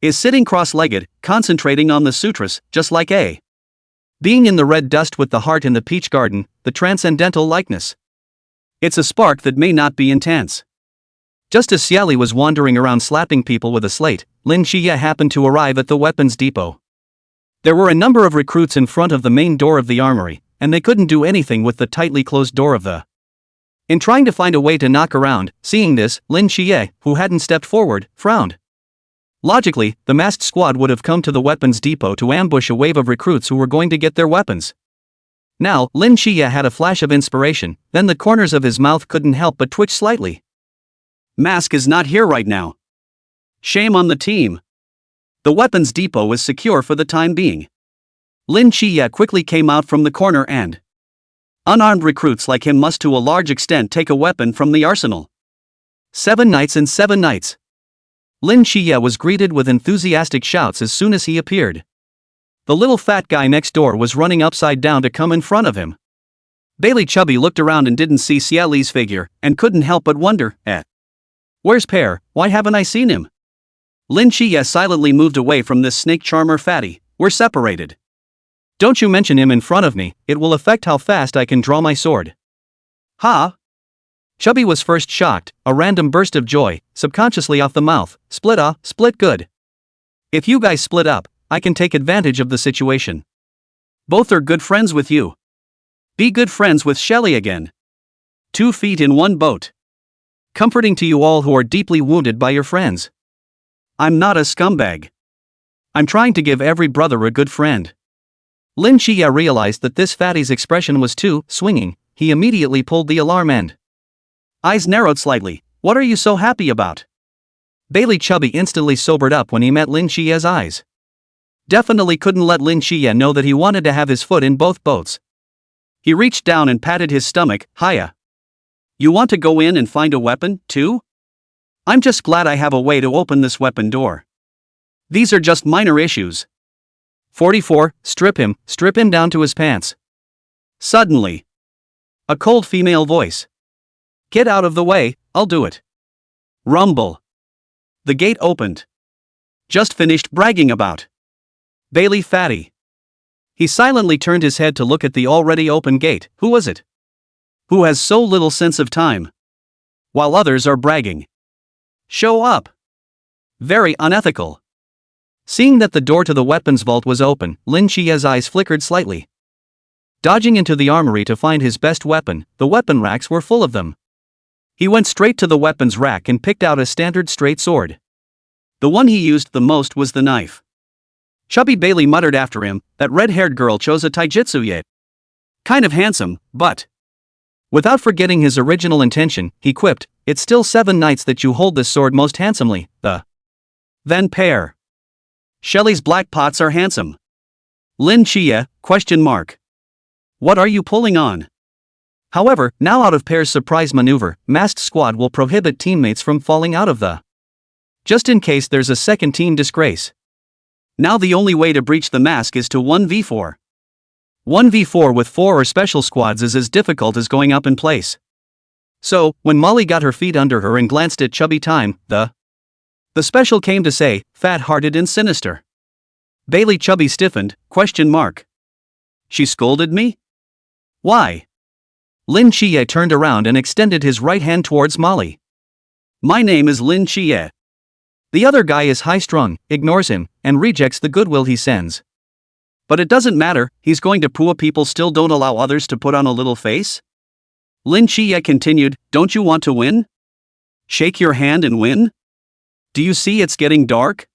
A: is sitting cross-legged, concentrating on the sutras, just like a being in the red dust with the heart in the peach garden, the transcendental likeness. It's a spark that may not be intense. Just as Xie Li was wandering around slapping people with a slate, Lin Qiye happened to arrive at the weapons depot. There were a number of recruits in front of the main door of the armory, and they couldn't do anything with the tightly closed door of the. In trying to find a way to knock around, seeing this, Lin Qiye, who hadn't stepped forward, frowned. Logically, the masked squad would have come to the weapons depot to ambush a wave of recruits who were going to get their weapons. Now, Lin Qiye had a flash of inspiration, then the corners of his mouth couldn't help but twitch slightly. Mask is not here right now. Shame on the team. The weapons depot is secure for the time being. Lin Qiye quickly came out from the corner and unarmed recruits like him must to a large extent take a weapon from the arsenal. 7 nights and 7 nights. Lin Qiye was greeted with enthusiastic shouts as soon as he appeared. The little fat guy next door was running upside down to come in front of him. Bailey Chubby looked around and didn't see Xie Li's figure, and couldn't help but wonder, where's Pear, why haven't I seen him? Lin Qiye silently moved away from this snake charmer fatty. We're separated. Don't you mention him in front of me, it will affect how fast I can draw my sword. Ha! Chubby was first shocked, a random burst of joy, subconsciously off the mouth, split good. If you guys split up, I can take advantage of the situation. Both are good friends with you. Be good friends with Xie Li again. 2 feet in one boat. Comforting to you all who are deeply wounded by your friends. I'm not a scumbag. I'm trying to give every brother a good friend. Lin Qiye realized that this fatty's expression was too swinging. He immediately pulled the alarm end. Eyes narrowed slightly. What are you so happy about? Bailey Chubby instantly sobered up when he met Lin Qiye's eyes. definitely couldn't let Lin Qiye know that he wanted to have his foot in both boats. He reached down and patted his stomach. Hiya. You want to go in and find a weapon, too? I'm just glad I have a way to open this weapon door. These are just minor issues. 44. Strip him down to his pants. Suddenly. A cold female voice. Get out of the way, I'll do it. Rumble. The gate opened. Just finished bragging about Bailey Fatty. He silently turned his head to look at the already open gate. Who was it? Who has so little sense of time? While others are bragging. Show up. Very unethical. Seeing that the door to the weapons vault was open, Lin Qiye's eyes flickered slightly. Dodging into the armory to find his best weapon, the weapon racks were full of them. He went straight to the weapons rack and picked out a standard straight sword. The one he used the most was the knife. Chubby Bailey muttered after him, that red-haired girl chose a taijutsu yet. Kind of handsome, but... Without forgetting his original intention, he quipped, it's still 7 nights that you hold this sword most handsomely, Then Pear. Shelley's black pots are handsome. Lin Qiye, ? What are you pulling on? However, now out of Pear's surprise maneuver, Masked Squad will prohibit teammates from falling out of the... Just in case there's a second team disgrace. Now the only way to breach the mask is to 1v4. 1v4 with 4 or special squads is as difficult as going up in place. So, when Molly got her feet under her and glanced at Chubby Time, the special came to say, fat-hearted and sinister. Bailey Chubby stiffened, ? She scolded me? Why? Lin Qiye turned around and extended his right hand towards Molly. My name is Lin Qiye. The other guy is high-strung, ignores him, and rejects the goodwill he sends. But it doesn't matter, he's going to prove people still don't allow others to put on a little face? Lin Qiye continued, don't you want to win? Shake your hand and win? Do you see it's getting dark?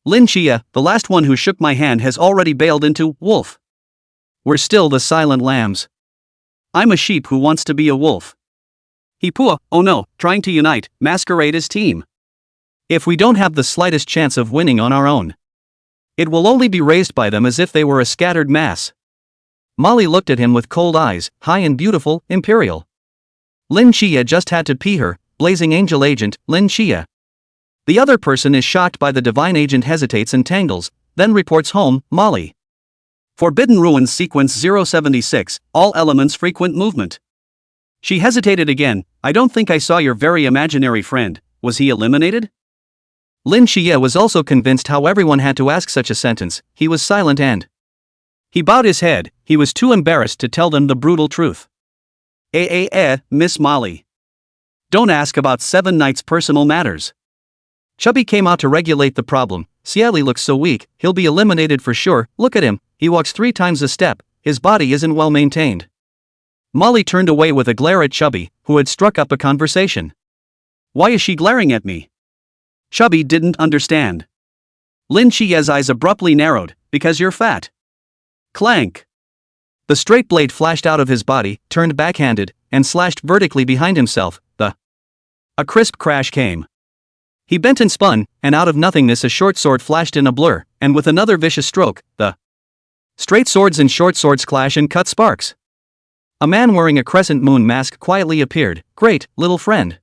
A: Lin Qiye, the last one who shook my hand has already bailed into wolf. We're still the silent lambs. I'm a sheep who wants to be a wolf. He pua, oh no, trying to unite, masquerade as team. If we don't have the slightest chance of winning on our own, it will only be raised by them as if they were a scattered mass. Molly looked at him with cold eyes, high and beautiful, imperial. Lin Qiye just had to pee her, blazing angel agent, Lin Qiye. The other person is shocked by the divine agent hesitates and tangles, then reports home, Molly. Forbidden Ruins Sequence 076, all elements frequent movement. She hesitated again, I don't think I saw your very imaginary friend, was he eliminated? Lin Qiye was also convinced how everyone had to ask such a sentence, he was silent and... He bowed his head, he was too embarrassed to tell them the brutal truth. Miss Molly. Don't ask about 7 nights' personal matters. Chubby came out to regulate the problem, Xie Li looks so weak, he'll be eliminated for sure, look at him, he walks 3 times a step, his body isn't well maintained. Molly turned away with a glare at Chubby, who had struck up a conversation. Why is she glaring at me? Chubby didn't understand. Lin Qiye's eyes abruptly narrowed, because you're fat. Clank. The straight blade flashed out of his body, turned backhanded, and slashed vertically behind himself, A crisp crash came. He bent and spun, and out of nothingness a short sword flashed in a blur, and with another vicious stroke, straight swords and short swords clash and cut sparks. A man wearing a crescent moon mask quietly appeared, great, little friend.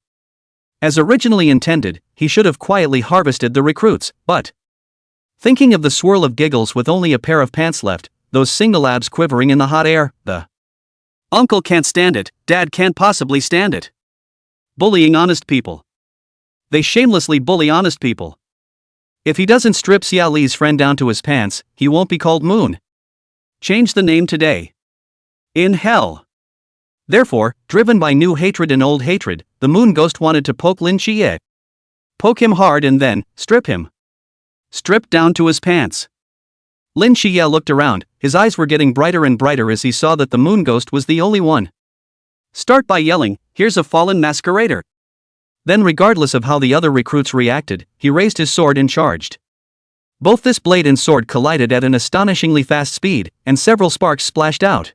A: As originally intended, he should have quietly harvested the recruits, but... Thinking of the swirl of giggles with only a pair of pants left, those single abs quivering in the hot air, Uncle can't stand it, Dad can't possibly stand it. Bullying honest people. They shamelessly bully honest people. If he doesn't strip Xie Li's friend down to his pants, he won't be called Moon. Change the name today. In hell. Therefore, driven by new hatred and old hatred, the Moon Ghost wanted to poke Lin Qiye. Poke him hard and then, strip him. Strip down to his pants. Lin Qiye looked around, his eyes were getting brighter and brighter as he saw that the Moon Ghost was the only one. Start by yelling, here's a fallen masquerader. Then regardless of how the other recruits reacted, he raised his sword and charged. Both this blade and sword collided at an astonishingly fast speed, and several sparks splashed out.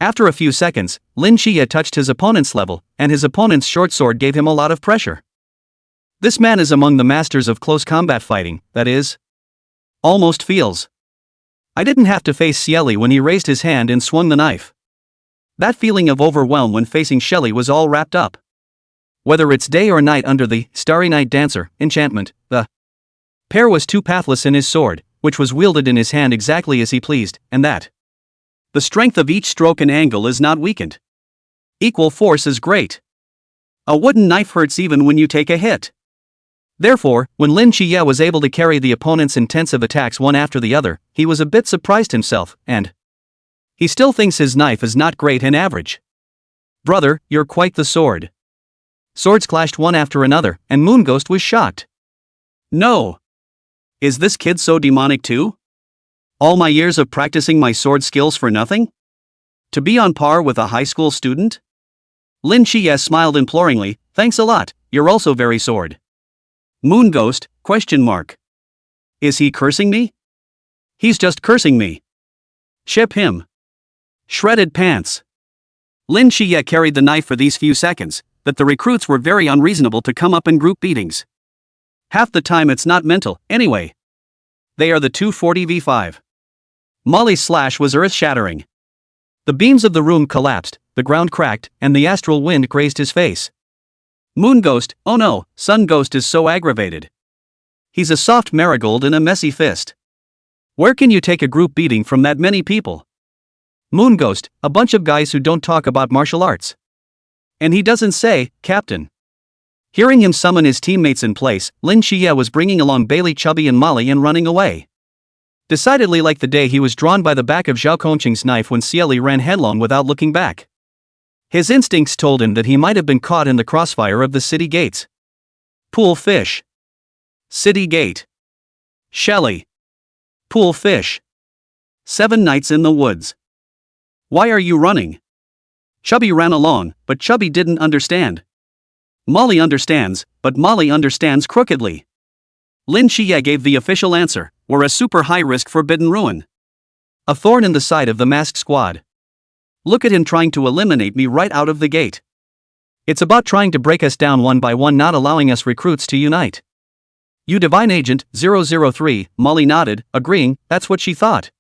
A: After a few seconds, Lin Qiye touched his opponent's level, and his opponent's short sword gave him a lot of pressure. This man is among the masters of close combat fighting, that is. Almost feels. I didn't have to face Xie Li when he raised his hand and swung the knife. That feeling of overwhelm when facing Xie Li was all wrapped up. Whether it's day or night under the Starry Night Dancer enchantment, the Pear was too pathless in his sword, which was wielded in his hand exactly as he pleased, and that the strength of each stroke and angle is not weakened. Equal force is great. A wooden knife hurts even when you take a hit. Therefore, when Lin Qiye was able to carry the opponent's intensive attacks one after the other, he was a bit surprised himself, and he still thinks his knife is not great and average. Brother, you're quite the sword. Swords clashed one after another, and Moonghost was shocked. No. Is this kid so demonic too? All my years of practicing my sword skills for nothing? To be on par with a high school student? Lin Qiye smiled imploringly, thanks a lot, you're also very sword. Moonghost, ? Is he cursing me? He's just cursing me. Ship him. Shredded pants. Lin Qiye carried the knife for these few seconds, but the recruits were very unreasonable to come up in group beatings. Half the time it's not mental, anyway. They are the 240v5. Molly's slash was earth-shattering. The beams of the room collapsed, the ground cracked, and the astral wind grazed his face. Moonghost, oh no, Sun Ghost is so aggravated. He's a soft marigold in a messy fist. Where can you take a group beating from that many people? Moonghost, a bunch of guys who don't talk about martial arts. And he doesn't say, Captain. Hearing him summon his teammates in place, Lin Qiye was bringing along Bailey, Chubby and Molly and running away. Decidedly like the day he was drawn by the back of Zhao Kongqing's knife when Xie Li ran headlong without looking back. His instincts told him that he might have been caught in the crossfire of the city gates. Pool fish. City gate. Shelly. Pool fish. 7 nights in the woods. Why are you running? Chubby ran along, but Chubby didn't understand. Molly understands, but Molly understands crookedly. Lin Qiye gave the official answer, we're a super high-risk forbidden ruin. A thorn in the side of the masked squad. Look at him trying to eliminate me right out of the gate. It's about trying to break us down one by one, not allowing us recruits to unite. You Divine Agent 003, Molly nodded, agreeing, that's what she thought.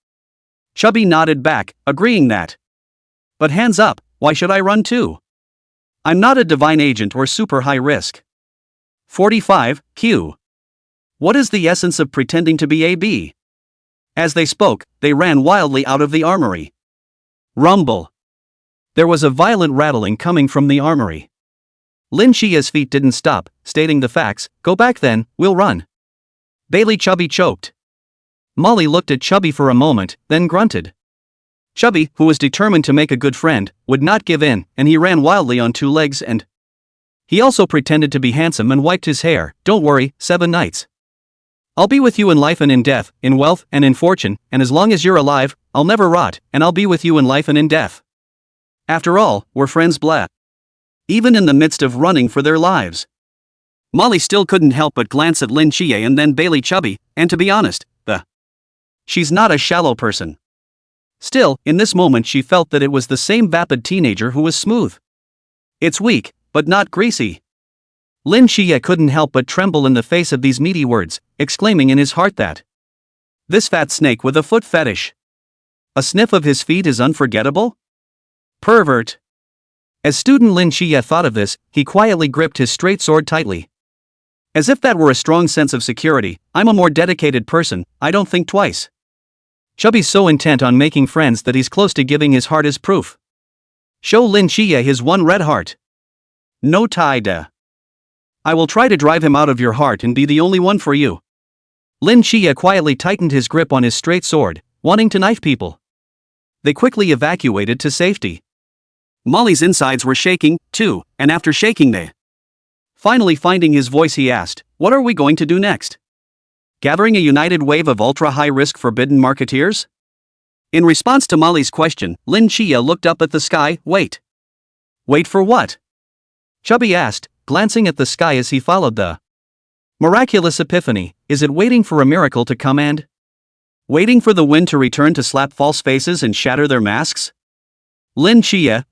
A: Chubby nodded back, agreeing that. But hands up, why should I run too? I'm not a divine agent or super high risk. 45, Q. What is the essence of pretending to be AB? As they spoke, they ran wildly out of the armory. Rumble. There was a violent rattling coming from the armory. Lin Qiye's feet didn't stop, stating the facts, go back then, we'll run. Bailey Chubby choked. Molly looked at Chubby for a moment, then grunted. Chubby, who was determined to make a good friend, would not give in, and he ran wildly on 2 legs and he also pretended to be handsome and wiped his hair, don't worry, 7 nights. I'll be with you in life and in death, in wealth and in fortune, and as long as you're alive, I'll never rot, and I'll be with you in life and in death. After all, we're friends blah. Even in the midst of running for their lives. Molly still couldn't help but glance at Lin Qiye and then Bailey Chubby, and to be honest, she's not a shallow person. Still, in this moment she felt that it was the same vapid teenager who was smooth. It's weak, but not greasy. Lin Qiye couldn't help but tremble in the face of these meaty words, exclaiming in his heart that this fat snake with a foot fetish. A sniff of his feet is unforgettable? Pervert. As student Lin Qiye thought of this, he quietly gripped his straight sword tightly. As if that were a strong sense of security, I'm a more dedicated person, I don't think twice. Chubby's so intent on making friends that he's close to giving his heart as proof. Show Lin Qiye his one red heart. No tie-da. I will try to drive him out of your heart and be the only one for you. Lin Qiye quietly tightened his grip on his straight sword, wanting to knife people. They quickly evacuated to safety. Molly's insides were shaking, too, and after shaking they finally finding his voice he asked, what are we going to do next? Gathering a united wave of ultra-high-risk forbidden marketeers? In response to Molly's question, Lin Qiye looked up at the sky, wait. Wait for what? Chubby asked, glancing at the sky as he followed the miraculous epiphany, is it waiting for a miracle to come and waiting for the wind to return to slap false faces and shatter their masks? Lin Qiye, ?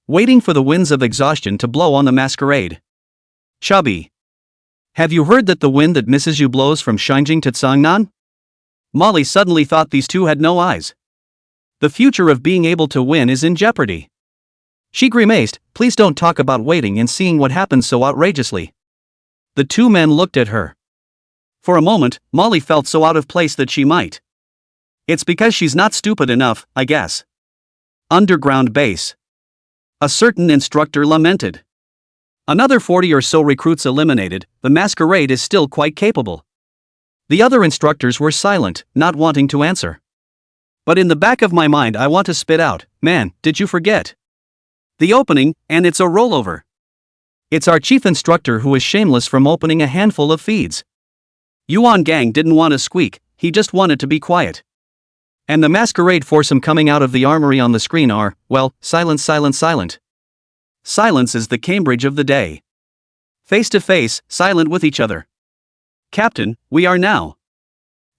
A: Waiting for the winds of exhaustion to blow on the masquerade. Chubby. Have you heard that the wind that misses you blows from Shinjing to Tsangnan? Molly suddenly thought these two had no eyes. The future of being able to win is in jeopardy. She grimaced, please don't talk about waiting and seeing what happens so outrageously. The two men looked at her. For a moment, Molly felt so out of place that she might. It's because she's not stupid enough, I guess. Underground base. A certain instructor lamented. Another 40 or so recruits eliminated, the masquerade is still quite capable. The other instructors were silent, not wanting to answer. But in the back of my mind I want to spit out, man, did you forget? The opening, and it's a rollover. It's our chief instructor who is shameless from opening a handful of feeds. Yuan Gang didn't want to squeak, he just wanted to be quiet. And the masquerade foursome coming out of the armory on the screen are, well, silent. Silence is the Cambridge of the day. Face to face, silent with each other. Captain, we are now.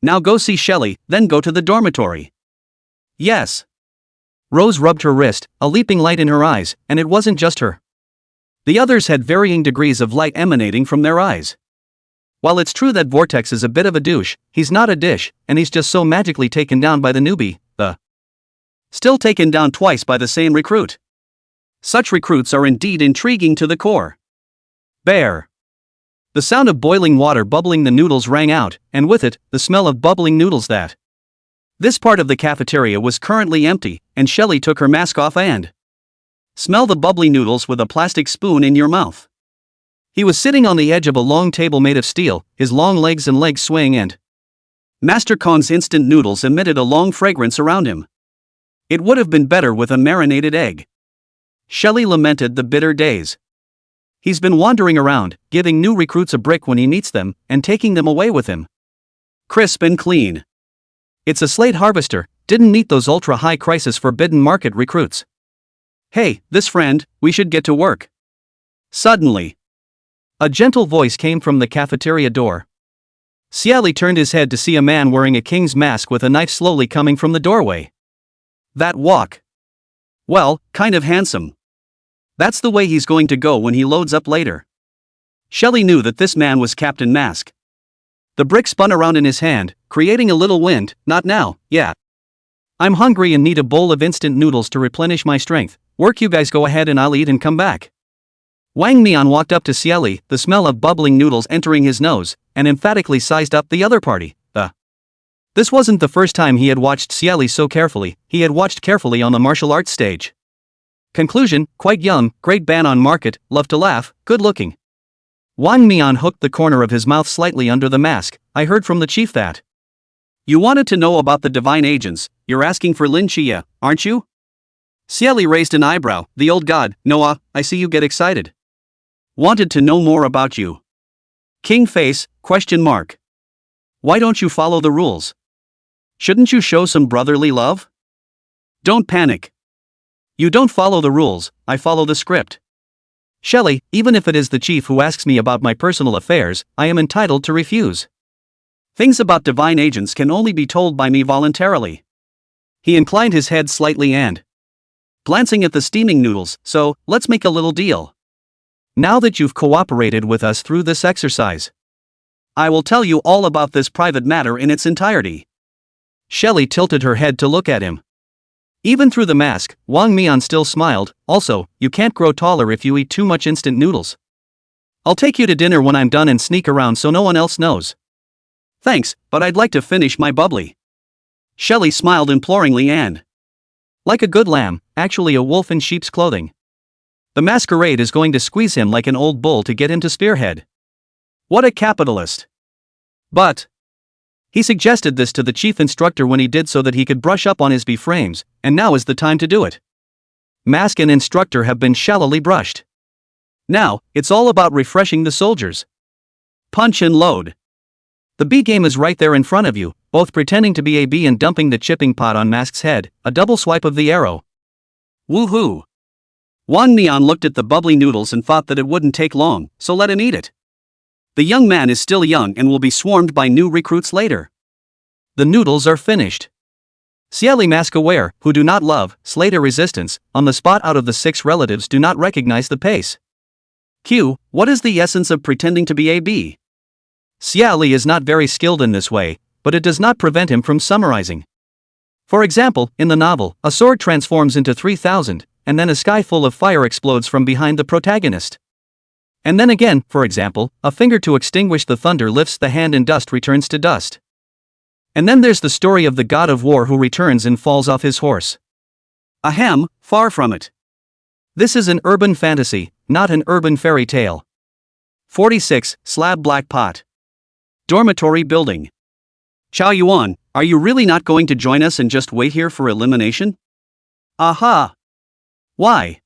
A: Now go see Shelley, then go to the dormitory. Yes. Rose rubbed her wrist, a leaping light in her eyes, and it wasn't just her. The others had varying degrees of light emanating from their eyes. While it's true that Vortex is a bit of a douche, he's not a dish, and he's just so magically taken down by the newbie, still taken down twice by the same recruit. Such recruits are indeed intriguing to the core. Bear. The sound of boiling water bubbling the noodles rang out, and with it, the smell of bubbling noodles that. This part of the cafeteria was currently empty, and Shelley took her mask off and smell the bubbly noodles with a plastic spoon in your mouth. He was sitting on the edge of a long table made of steel, his long legs and legs swaying and Master Khan's instant noodles emitted a long fragrance around him. It would have been better with a marinated egg. Shelley lamented the bitter days. He's been wandering around, giving new recruits a brick when he meets them, and taking them away with him. Crisp and clean. It's a slate harvester, didn't need those ultra-high crisis forbidden market recruits. Hey, this friend, we should get to work. Suddenly. A gentle voice came from the cafeteria door. Xie Li turned his head to see a man wearing a king's mask with a knife slowly coming from the doorway. That walk. Well, kind of handsome. That's the way he's going to go when he loads up later. Shelley knew that this man was Captain Mask. The brick spun around in his hand, creating a little wind. Not now, yeah. I'm hungry and need a bowl of instant noodles to replenish my strength. Work, you guys go ahead and I'll eat and come back. Wang Mian walked up to Xie Li, the smell of bubbling noodles entering his nose, and emphatically sized up the other party. This wasn't the first time he had watched Xie Li so carefully, he had watched carefully on the martial arts stage. Conclusion, quite young, great ban on market, love to laugh, good looking. Wang Mian hooked the corner of his mouth slightly under the mask. I heard from the chief that you wanted to know about the divine agents, you're asking for Lin Qiye, aren't you? Xie Li raised an eyebrow, the old god. Noah, I see you get excited. Wanted to know more about you. King face, question mark. Why don't you follow the rules? Shouldn't you show some brotherly love? Don't panic. You don't follow the rules, I follow the script. Shelley, even if it is the chief who asks me about my personal affairs, I am entitled to refuse. Things about divine agents can only be told by me voluntarily. He inclined his head slightly and glancing at the steaming noodles, so, let's make a little deal. Now that you've cooperated with us through this exercise, I will tell you all about this private matter in its entirety. Shelley tilted her head to look at him. Even through the mask, Wang Mian still smiled. Also, you can't grow taller if you eat too much instant noodles. I'll take you to dinner when I'm done and sneak around so no one else knows. Thanks, but I'd like to finish my bubbly. Shelley smiled imploringly and like a good lamb, actually a wolf in sheep's clothing. The masquerade is going to squeeze him like an old bull to get him to spearhead. What a capitalist. But he suggested this to the chief instructor when he did so that he could brush up on his B-frames, and now is the time to do it. Mask and instructor have been shallowly brushed. Now, it's all about refreshing the soldiers. Punch and load. The B game is right there in front of you, both pretending to be a bee and dumping the chipping pot on Mask's head, a double swipe of the arrow. Woohoo! Wang Mian looked at the bubbly noodles and thought that it wouldn't take long, so let him eat it. The young man is still young and will be swarmed by new recruits later. The noodles are finished. Xie Li mask aware, who do not love, Slater resistance, on the spot out of the 6 relatives do not recognize the pace. Q, what is the essence of pretending to be a bee? Xie Li is not very skilled in this way, but it does not prevent him from summarizing. For example, in the novel, a sword transforms into 3,000, and then a sky full of fire explodes from behind the protagonist. And then again, for example, a finger to extinguish the thunder lifts the hand and dust returns to dust. And then there's the story of the god of war who returns and falls off his horse. Ahem, far from it. This is an urban fantasy, not an urban fairy tale. 46, Slab Black Pot. Dormitory building. Chow Yuan, are you really not going to join us and just wait here for elimination? Aha! Why?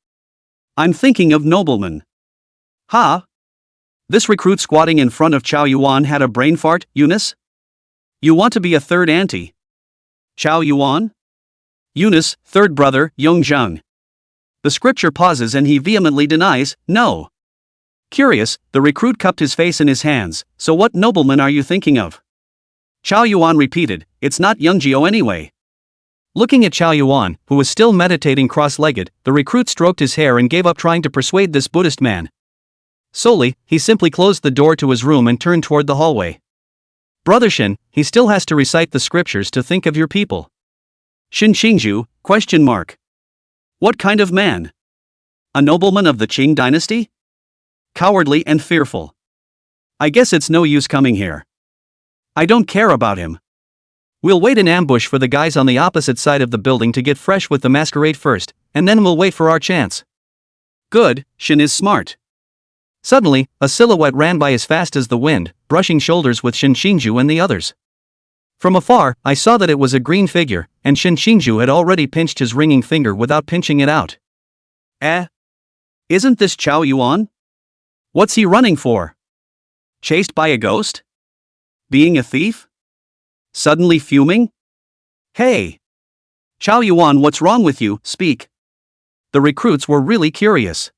A: I'm thinking of noblemen. Ha! This recruit squatting in front of Chow Yuan had a brain fart, Eunice? You want to be a third auntie? Chow Yuan? Eunice, third brother, Yongzheng. The scripture pauses and he vehemently denies, no. Curious, the recruit cupped his face in his hands, so what nobleman are you thinking of? Chow Yuan repeated, it's not Youngjio anyway. Looking at Chow Yuan, who was still meditating cross-legged, the recruit stroked his hair and gave up trying to persuade this Buddhist man. Solely, he simply closed the door to his room and turned toward the hallway. Brother Shin, he still has to recite the scriptures to think of your people. Shin Qingzhu, ? What kind of man? A nobleman of the Qing dynasty? Cowardly and fearful. I guess it's no use coming here. I don't care about him. We'll wait in ambush for the guys on the opposite side of the building to get fresh with the masquerade first, and then we'll wait for our chance. Good, Shin is smart. Suddenly, a silhouette ran by as fast as the wind, brushing shoulders with Shin Qingzhu and the others. From afar, I saw that it was a green figure, and Shin Qingzhu had already pinched his ringing finger without pinching it out. Isn't this Chow Yuan? What's he running for? Chased by a ghost? Being a thief? Suddenly fuming? Hey! Chow Yuan, what's wrong with you? Speak. The recruits were really curious.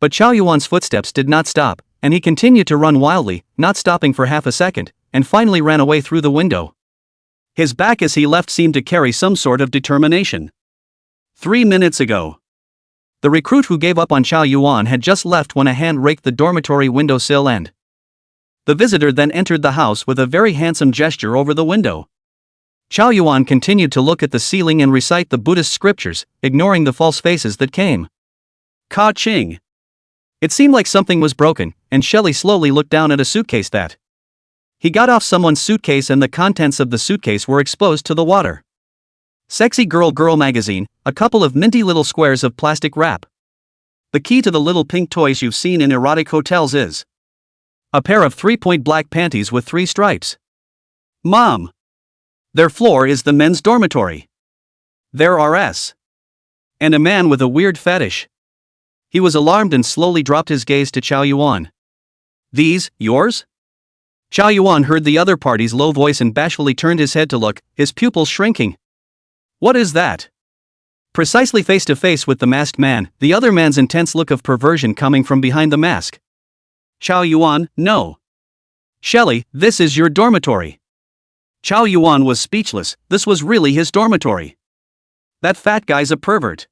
A: But Chow Yuan's footsteps did not stop, and he continued to run wildly, not stopping for half a second, and finally ran away through the window. His back as he left seemed to carry some sort of determination. 3 minutes ago. The recruit who gave up on Chow Yuan had just left when a hand raked the dormitory windowsill and the visitor then entered the house with a very handsome gesture over the window. Chow Yuan continued to look at the ceiling and recite the Buddhist scriptures, ignoring the false faces that came. Ka Ching. It seemed like something was broken, and Shelley slowly looked down at a suitcase that he got off someone's suitcase and the contents of the suitcase were exposed to the water. Sexy Girl magazine, a couple of minty little squares of plastic wrap. The key to the little pink toys you've seen in erotic hotels is a pair of 3-point black panties with 3 stripes. Mom! Their floor is the men's dormitory. There are and a man with a weird fetish. He was alarmed and slowly dropped his gaze to Chow Yuan. These, yours? Chow Yuan heard the other party's low voice and bashfully turned his head to look, his pupils shrinking. What is that? Precisely face to face with the masked man, the other man's intense look of perversion coming from behind the mask. Chow Yuan, no. Shelley, this is your dormitory. Chow Yuan was speechless, this was really his dormitory. That fat guy's a pervert.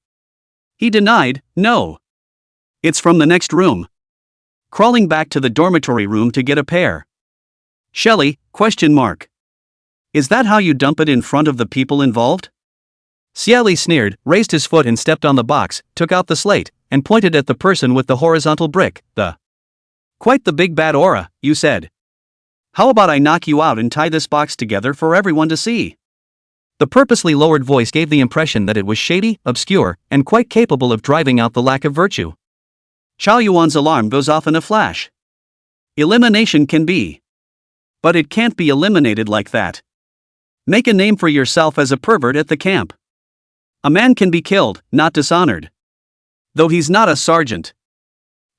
A: He denied, no. It's from the next room. Crawling back to the dormitory room to get a pair. Shelley, ? Is that how you dump it in front of the people involved? Xie Li sneered, raised his foot and stepped on the box, took out the slate, and pointed at the person with the horizontal brick, Quite the big bad aura, you said. How about I knock you out and tie this box together for everyone to see? The purposely lowered voice gave the impression that it was shady, obscure, and quite capable of driving out the lack of virtue. Chow Yuan's alarm goes off in a flash. Elimination can be. But it can't be eliminated like that. Make a name for yourself as a pervert at the camp. A man can be killed, not dishonored. Though he's not a sergeant.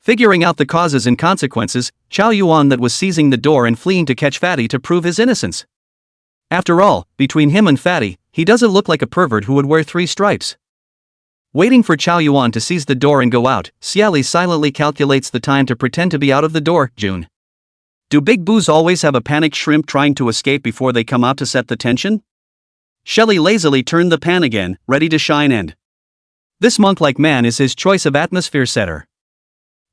A: Figuring out the causes and consequences, Chow Yuan that was seizing the door and fleeing to catch Fatty to prove his innocence. After all, between him and Fatty, he doesn't look like a pervert who would wear 3 stripes. Waiting for Chow Yuan to seize the door and go out, Xie Li silently calculates the time to pretend to be out of the door. June. Do big boos always have a panicked shrimp trying to escape before they come out to set the tension? Shelley lazily turned the pan again, ready to shine and this monk-like man is his choice of atmosphere setter.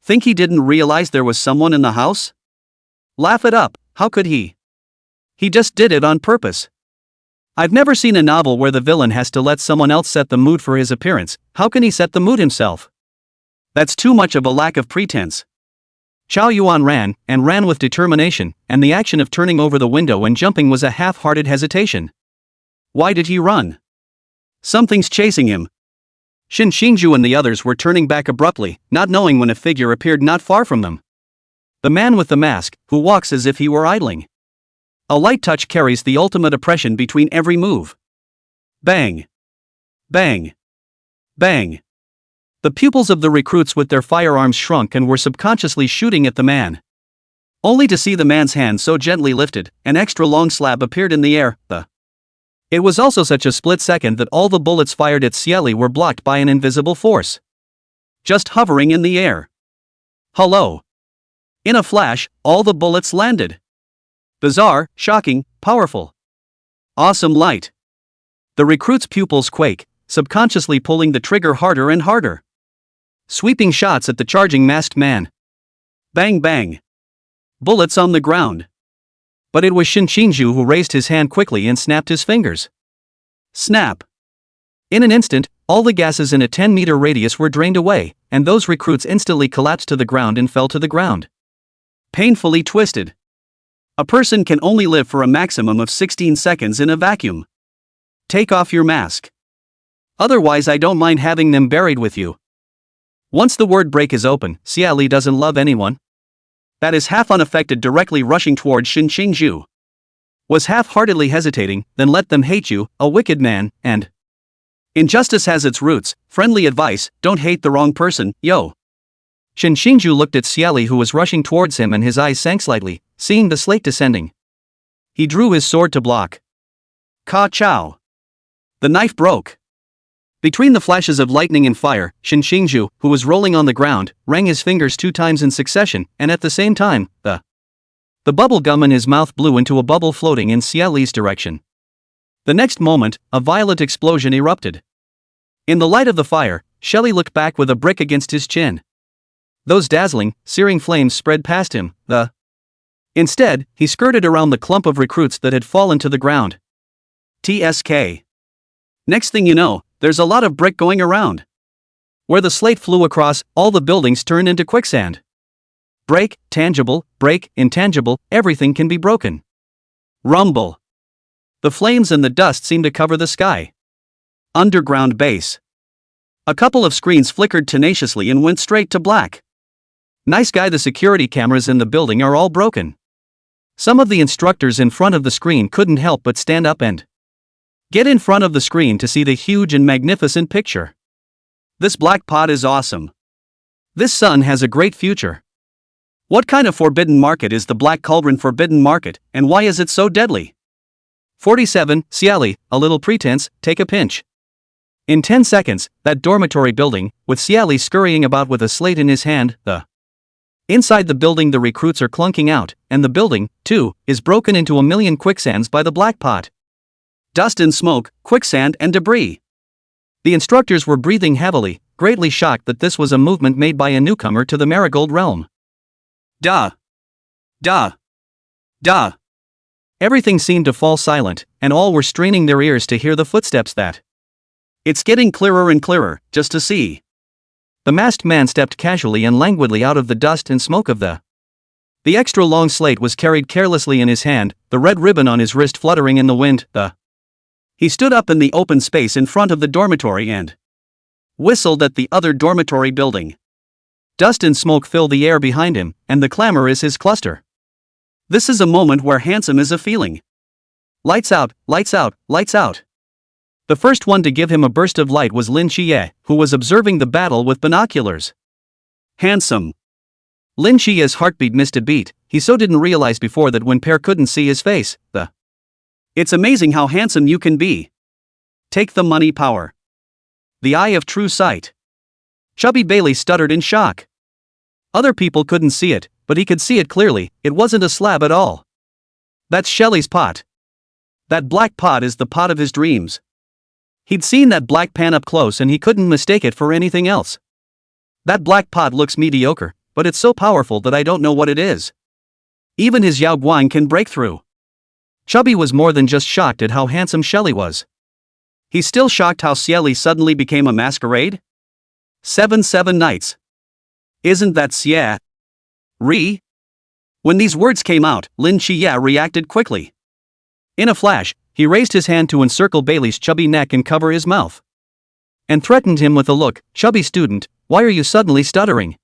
A: Think he didn't realize there was someone in the house? Laugh it up, how could he? He just did it on purpose. I've never seen a novel where the villain has to let someone else set the mood for his appearance. How can he set the mood himself? That's too much of a lack of pretense. Chow Yuan ran, and ran with determination, and the action of turning over the window and jumping was a half-hearted hesitation. Why did he run? Something's chasing him. Shin Xingju and the others were turning back abruptly, not knowing when a figure appeared not far from them. The man with the mask, who walks as if he were idling. A light touch carries the ultimate oppression between every move. Bang! Bang! Bang! The pupils of the recruits with their firearms shrunk and were subconsciously shooting at the man. Only to see the man's hand so gently lifted, an extra long slab appeared in the air. It was also such a split second that all the bullets fired at Xie Li were blocked by an invisible force. Just hovering in the air. Hello! In a flash, all the bullets landed. Bizarre, shocking, powerful. Awesome light. The recruit's pupils quake, subconsciously pulling the trigger harder and harder. Sweeping shots at the charging masked man. Bang bang. Bullets on the ground. But it was Shin Xingju who raised his hand quickly and snapped his fingers. Snap. In an instant, all the gases in a 10-meter radius were drained away, and those recruits instantly collapsed to the ground and fell to the ground. Painfully twisted. A person can only live for a maximum of 16 seconds in a vacuum. Take off your mask. Otherwise I don't mind having them buried with you. Once the word break is open, Xie Li doesn't love anyone. That is half unaffected directly rushing towards Shin Xingju. Was half-heartedly hesitating, then let them hate you, a wicked man, and injustice has its roots, friendly advice, don't hate the wrong person, yo. Shin Xingju looked at Xie Li who was rushing towards him and his eyes sank slightly, seeing the slate descending. He drew his sword to block. Ka chow. The knife broke. Between the flashes of lightning and fire, Shin Xingju, who was rolling on the ground, rang his fingers 2 times in succession, and at the same time, the bubble gum in his mouth blew into a bubble floating in Xie Li's direction. The next moment, a violent explosion erupted. In the light of the fire, Xie Li looked back with a brick against his chin. Those dazzling, searing flames spread past him. Instead, he skirted around the clump of recruits that had fallen to the ground. TSK. Next thing you know, there's a lot of brick going around. Where the slate flew across, all the buildings turned into quicksand. Break, tangible, break, intangible, everything can be broken. Rumble. The flames and the dust seemed to cover the sky. Underground base. A couple of screens flickered tenaciously and went straight to black. Nice guy, the security cameras in the building are all broken. Some of the instructors in front of the screen couldn't help but stand up and get in front of the screen to see the huge and magnificent picture. This black pot is awesome. This sun has a great future. What kind of forbidden market is the Black Cauldron Forbidden Market, and why is it so deadly? 47, Xie Li, a little pretense, take a pinch. In 10 seconds, that dormitory building, with Xie Li scurrying about with a slate in his hand, inside the building the recruits are clunking out, and the building, too, is broken into a million quicksands by the black pot. Dust and smoke, quicksand and debris. The instructors were breathing heavily, greatly shocked that this was a movement made by a newcomer to the Marigold realm. Duh. Duh. Duh. Everything seemed to fall silent, and all were straining their ears to hear the footsteps that. It's getting clearer and clearer, just to see. The masked man stepped casually and languidly out of the dust and smoke of the extra long slate was carried carelessly in his hand, the red ribbon on his wrist fluttering in the wind. He stood up in the open space in front of the dormitory and whistled at the other dormitory building. Dust and smoke fill the air behind him, and the clamor is his cluster. This is a moment where handsome is a feeling. Lights out, lights out, lights out. The first one to give him a burst of light was Lin Qiye, who was observing the battle with binoculars. Handsome. Lin Qiye's heartbeat missed a beat. He so didn't realize before that when Pear couldn't see his face, It's amazing how handsome you can be. Take the money power. The eye of true sight. Chubby Bailey stuttered in shock. Other people couldn't see it, but he could see it clearly. It wasn't a slab at all. That's Xie Li's pot. That black pot is the pot of his dreams. He'd seen that black pan up close and he couldn't mistake it for anything else. That black pot looks mediocre, but it's so powerful that I don't know what it is. Even his Yao Guang can break through. Chubby was more than just shocked at how handsome Xie Li was. He's still shocked how Xie Li suddenly became a masquerade? 7 nights. Isn't that Xie Li? When these words came out, Lin Qiye reacted quickly. In a flash, he raised his hand to encircle Bailey's chubby neck and cover his mouth. And threatened him with a look, "Chubby student, why are you suddenly stuttering?"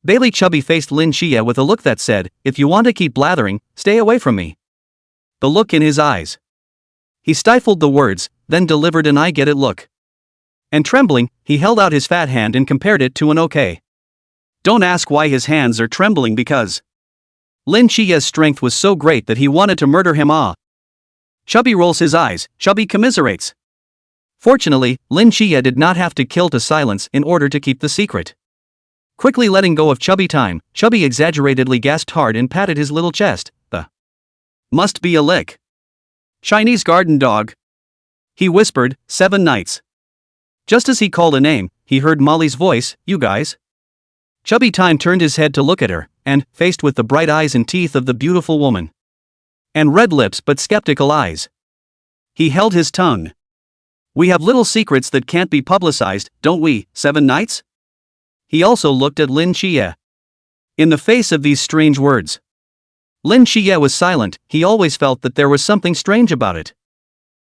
A: Bailey chubby faced Lin Qiye with a look that said, "If you want to keep blathering, stay away from me." The look in his eyes. He stifled the words, then delivered an "I get it" look. And trembling, he held out his fat hand and compared it to an OK. Don't ask why his hands are trembling because Lin Qiye's strength was so great that he wanted to murder him. Chubby rolls his eyes, Chubby commiserates. Fortunately, Lin Qiye did not have to kill to silence in order to keep the secret. Quickly letting go of Chubby time, Chubby exaggeratedly gasped hard and patted his little chest. Must be a lick. Chinese garden dog. He whispered, 7 nights. Just as he called a name, he heard Molly's voice, "You guys?" Chubby time turned his head to look at her, and, faced with the bright eyes and teeth of the beautiful woman, and red lips but skeptical eyes, he held his tongue. We have little secrets that can't be publicized, don't we, 7 nights? He also looked at Lin Qiye. In the face of these strange words, Lin Qiye was silent. He always felt that there was something strange about it.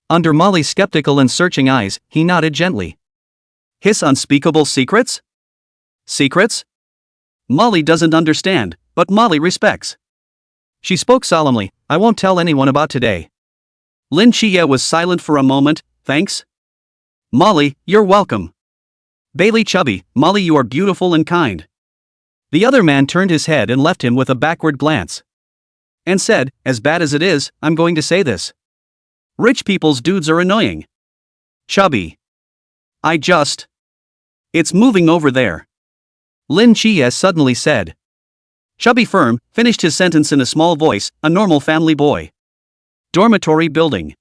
A: Under Molly's skeptical and searching eyes, he nodded gently. His unspeakable secrets? Secrets? Molly doesn't understand, but Molly respects. She spoke solemnly, "I won't tell anyone about today." Lin Qiye was silent for a moment. "Thanks. Molly, you're welcome." Bailey chubby, "Molly, you are beautiful and kind." The other man turned his head and left him with a backward glance. And said, "As bad as it is, I'm going to say this. Rich people's dudes are annoying. Chubby. It's moving over there." Lin Qiye suddenly said. Chubby firm, finished his sentence in a small voice, "A normal family boy. Dormitory building.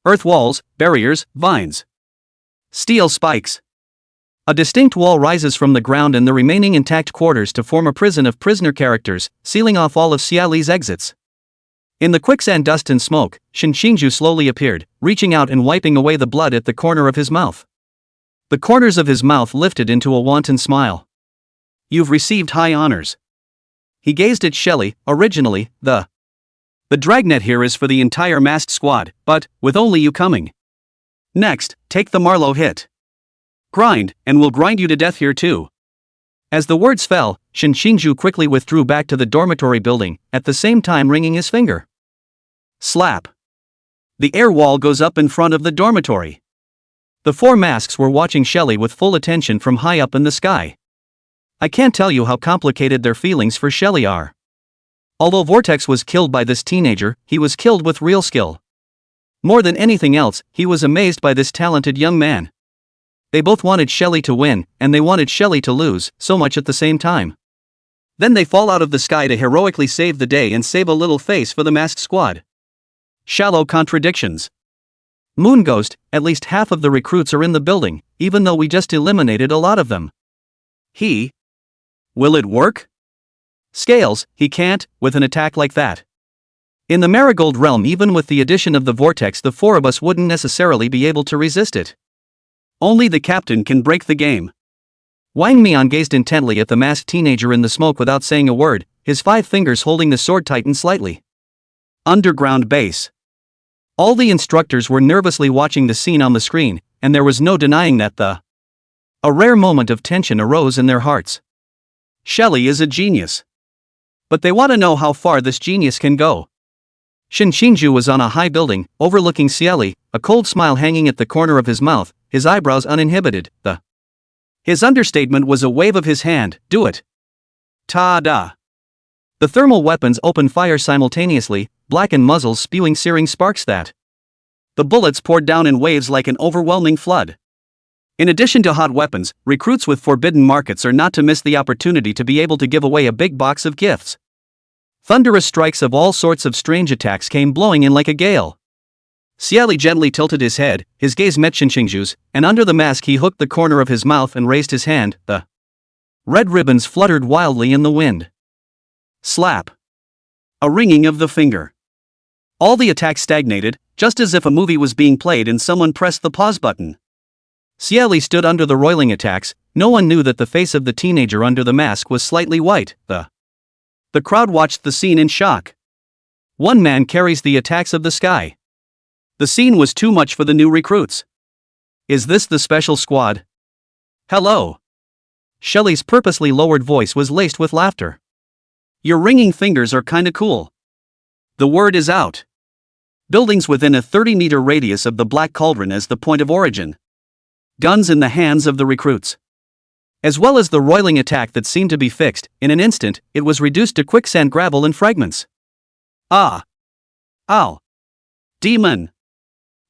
A: Earth walls, barriers, vines. Steel spikes. A distinct wall rises from the ground and the remaining intact quarters to form a prison of prisoner characters, sealing off all of Xie Li's exits. In the quicksand dust and smoke, Shen Xingju slowly appeared, reaching out and wiping away the blood at the corner of his mouth. The corners of his mouth lifted into a wanton smile. "You've received high honors." He gazed at Xie Li. "Originally, the dragnet here is for the entire masked squad, but, with only you coming. Next, take the Marlowe hit. Grind, and we'll grind you to death here too." As the words fell, Shen Xingju quickly withdrew back to the dormitory building, at the same time ringing his finger. Slap. The air wall goes up in front of the dormitory. The 4 masks were watching Xie Li with full attention from high up in the sky. I can't tell you how complicated their feelings for Xie Li are. Although Vortex was killed by this teenager, he was killed with real skill. More than anything else, he was amazed by this talented young man. They both wanted Xie Li to win, and they wanted Xie Li to lose, so much at the same time. Then they fall out of the sky to heroically save the day and save a little face for the masked squad. Shallow contradictions. Moon Ghost, at least half of the recruits are in the building, even though we just eliminated a lot of them. Will it work? Scales, he can't, with an attack like that. In the Marigold realm, even with the addition of the Vortex, the 4 of us wouldn't necessarily be able to resist it. Only the captain can break the game. Wang Mian gazed intently at the masked teenager in the smoke without saying a word, his 5 fingers holding the sword tightened slightly. Underground base. All the instructors were nervously watching the scene on the screen, and there was no denying that a rare moment of tension arose in their hearts. Xie Li is a genius. But they want to know how far this genius can go. Shen Xingju was on a high building, overlooking Xie Li, a cold smile hanging at the corner of his mouth, his eyebrows uninhibited. His understatement was a wave of his hand, "Do it." Ta-da! The thermal weapons opened fire simultaneously, blackened muzzles spewing searing sparks that the bullets poured down in waves like an overwhelming flood. In addition to hot weapons, recruits with forbidden markets are not to miss the opportunity to be able to give away a big box of gifts. Thunderous strikes of all sorts of strange attacks came blowing in like a gale. Xie Li gently tilted his head, his gaze met Shen Xingju's, and under the mask he hooked the corner of his mouth and raised his hand. The red ribbons fluttered wildly in the wind. Slap. A ringing of the finger. All the attacks stagnated, just as if a movie was being played and someone pressed the pause button. Xie Li stood under the roiling attacks. No one knew that the face of the teenager under the mask was slightly white. The crowd watched the scene in shock. One man carries the attacks of the sky. The scene was too much for the new recruits. Is this the special squad? Hello. Xie Li's purposely lowered voice was laced with laughter. Your ringing fingers are kinda cool. The word is out. Buildings within a 30-meter radius of the Black Cauldron as the point of origin. Guns in the hands of the recruits. As well as the roiling attack that seemed to be fixed, in an instant, it was reduced to quicksand gravel and fragments. Ah! Ow! Demon!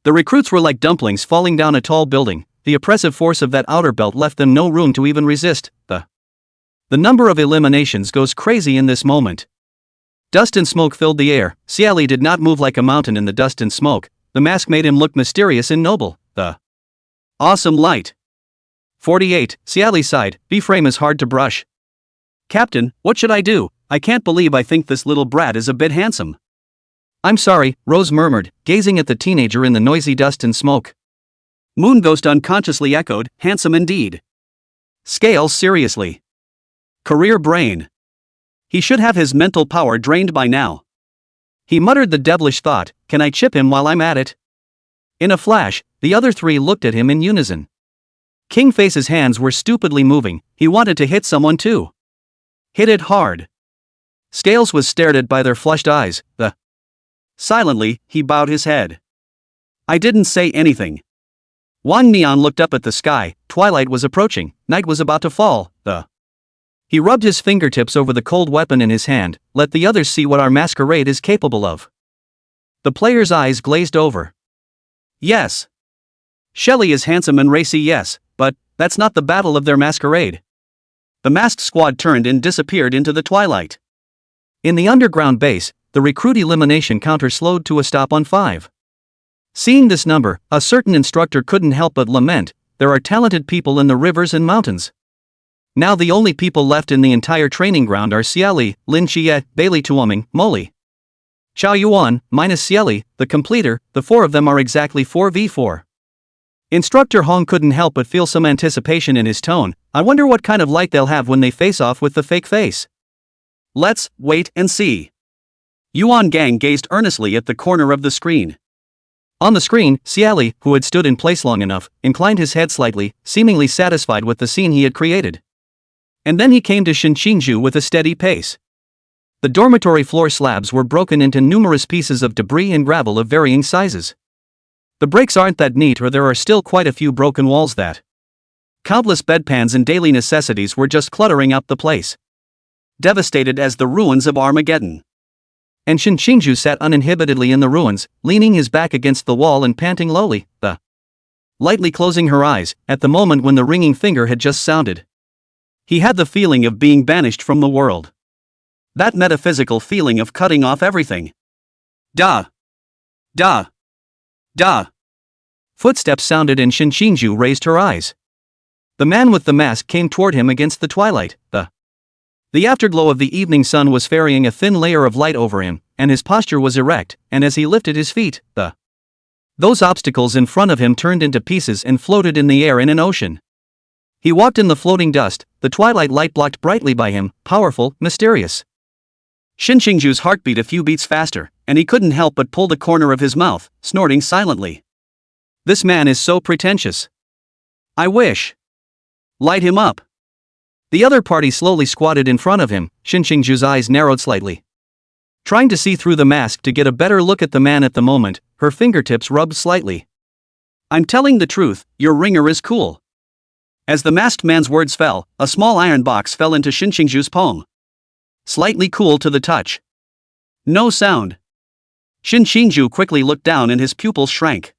A: The recruits were like dumplings falling down a tall building. The oppressive force of that outer belt left them no room to even resist. The number of eliminations goes crazy in this moment. Dust and smoke filled the air. Xie Li did not move like a mountain in the dust and smoke. The mask made him look mysterious and noble. The awesome light. 48, Xie Li sighed. B-frame is hard to brush. Captain, what should I do? I can't believe I think this little brat is a bit handsome. I'm sorry, Rose murmured, gazing at the teenager in the noisy dust and smoke. Moon Ghost unconsciously echoed, handsome indeed. Scales seriously. Career brain. He should have his mental power drained by now. He muttered the devilish thought, can I chip him while I'm at it? In a flash, the other three looked at him in unison. Kingface's hands were stupidly moving. He wanted to hit someone too. Hit it hard. Scales was stared at by their flushed eyes. Silently, he bowed his head. I didn't say anything. Wang Nian looked up at the sky. Twilight was approaching. Night was about to fall. He rubbed his fingertips over the cold weapon in his hand. Let the others see what our masquerade is capable of. The player's eyes glazed over. Yes. Xie Li is handsome and racy, yes, but that's not the battle of their masquerade. The masked squad turned and disappeared into the twilight. In the underground base, the recruit elimination counter slowed to a stop on 5. Seeing this number, a certain instructor couldn't help but lament, there are talented people in the rivers and mountains. Now the only people left in the entire training ground are Xie Li, Lin Qiye, Bailey Tuoming, Moli. Chao Yuan, minus Xie Li, the completer, the 4 of them are exactly 4v4. Instructor Hong couldn't help but feel some anticipation in his tone. I wonder what kind of light they'll have when they face off with the fake face. Let's wait and see. Yuan Gang gazed earnestly at the corner of the screen. On the screen, Xie Li, who had stood in place long enough, inclined his head slightly, seemingly satisfied with the scene he had created. And then he came to Shinqingzhu with a steady pace. The dormitory floor slabs were broken into numerous pieces of debris and gravel of varying sizes. The breaks aren't that neat, or there are still quite a few broken walls that. Countless bedpans and daily necessities were just cluttering up the place. Devastated as the ruins of Armageddon. And Shinqingzhu sat uninhibitedly in the ruins, leaning his back against the wall and panting lowly, lightly closing her eyes, at the moment when the ringing finger had just sounded. He had the feeling of being banished from the world. That metaphysical feeling of cutting off everything. Da! Footsteps sounded and Shinqingzhu raised her eyes. The man with the mask came toward him against the twilight. The afterglow of the evening sun was ferrying a thin layer of light over him, and his posture was erect, and as he lifted his feet, those obstacles in front of him turned into pieces and floated in the air in an ocean. He walked in the floating dust, the twilight light blocked brightly by him, powerful, mysterious. Shinqingzhu's heart beat a few beats faster, and he couldn't help but pull the corner of his mouth, snorting silently. This man is so pretentious. I wish. Light him up. The other party slowly squatted in front of him. Shinqingzhu's eyes narrowed slightly. Trying to see through the mask to get a better look at the man at the moment, her fingertips rubbed slightly. I'm telling the truth, your ringer is cool. As the masked man's words fell, a small iron box fell into Shinqingzhu's palm. Slightly cool to the touch. No sound. Shinqingzhu quickly looked down and his pupils shrank.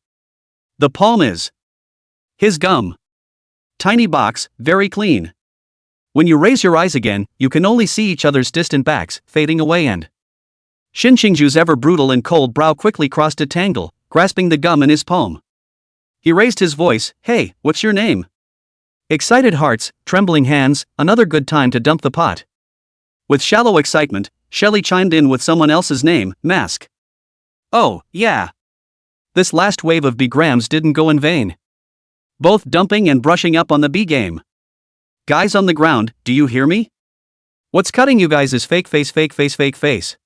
A: The palm is his gum. Tiny box, very clean. When you raise your eyes again, you can only see each other's distant backs, fading away and. Shinqingzhu's ever brutal and cold brow quickly crossed a tangle, grasping the gum in his palm. He raised his voice, hey, what's your name? Excited hearts, trembling hands, another good time to dump the pot. With shallow excitement, Xie Li chimed in with someone else's name, Mask. Oh, yeah. This last wave of B-grams didn't go in vain. Both dumping and brushing up on the B game. Guys on the ground, do you hear me? What's cutting you guys is fake face, fake face, fake face.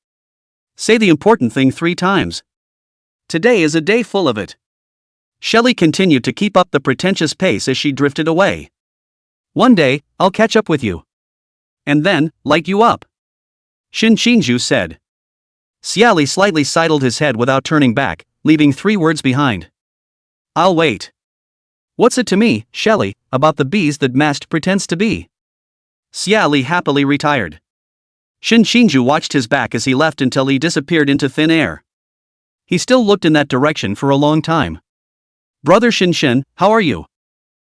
A: Say the important thing 3 times. Today is a day full of it. Xie Li continued to keep up the pretentious pace as she drifted away. One day, I'll catch up with you. And then, light you up. Shin Qingzhu said. Xie Li slightly sidled his head without turning back, leaving 3 words behind. I'll wait. What's it to me, Xie Li, about the bees that masked pretends to be? Xie Li happily retired. Shin Qingzhu watched his back as he left until he disappeared into thin air. He still looked in that direction for a long time. Brother Shin, how are you?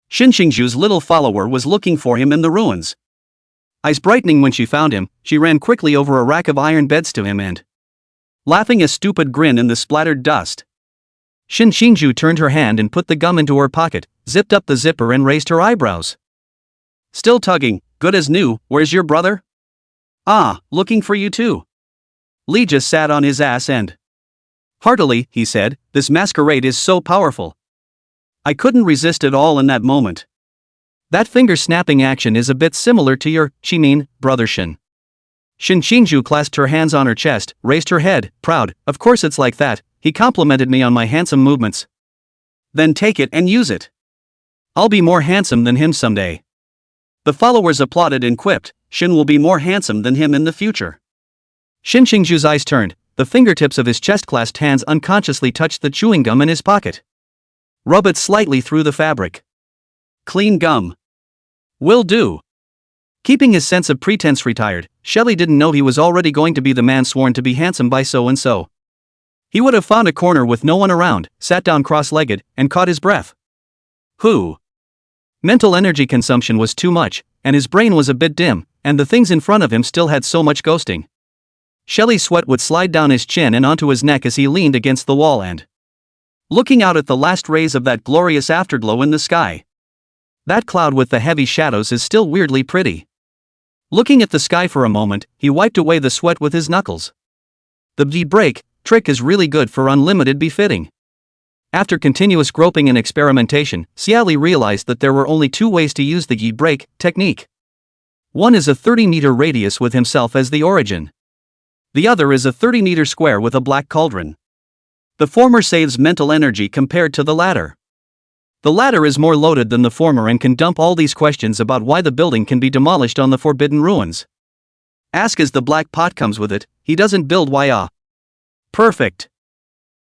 A: Shin Qingzhu's little follower was looking for him in the ruins. Eyes brightening when she found him, she ran quickly over a rack of iron beds to him and, laughing a stupid grin in the splattered dust. Shin Qingzhu turned her hand and put the gum into her pocket, zipped up the zipper and raised her eyebrows. Still tugging, good as new, where's your brother? Ah, looking for you too. Li just sat on his ass and, heartily, he said, this masquerade is so powerful. I couldn't resist at all in that moment. That finger-snapping action is a bit similar to your, brother Shin. Shin Qingzhu clasped her hands on her chest, raised her head, proud, of course it's like that, he complimented me on my handsome movements. Then take it and use it. I'll be more handsome than him someday. The followers applauded and quipped, Shin will be more handsome than him in the future. Shin Qingzhu's eyes turned, the fingertips of his chest-clasped hands unconsciously touched the chewing gum in his pocket. Rub it slightly through the fabric. Clean gum. Will do. Keeping his sense of pretense retired, Xie Li didn't know he was already going to be the man sworn to be handsome by so-and-so. He would have found a corner with no one around, sat down cross-legged, and caught his breath. Who? Mental energy consumption was too much, and his brain was a bit dim, and the things in front of him still had so much ghosting. Xie Li's sweat would slide down his chin and onto his neck as he leaned against the wall and, looking out at the last rays of that glorious afterglow in the sky. That cloud with the heavy shadows is still weirdly pretty. Looking at the sky for a moment, he wiped away the sweat with his knuckles. The B-break trick is really good for unlimited befitting. After continuous groping and experimentation, Xie Li realized that there were only 2 ways to use the B-break technique. One is a 30-meter radius with himself as the origin. The other is a 30-meter square with a black cauldron. The former saves mental energy compared to the latter. The latter is more loaded than the former and can dump all these questions about why the building can be demolished on the forbidden ruins. Ask as the black pot comes with it, he doesn't build why. Perfect.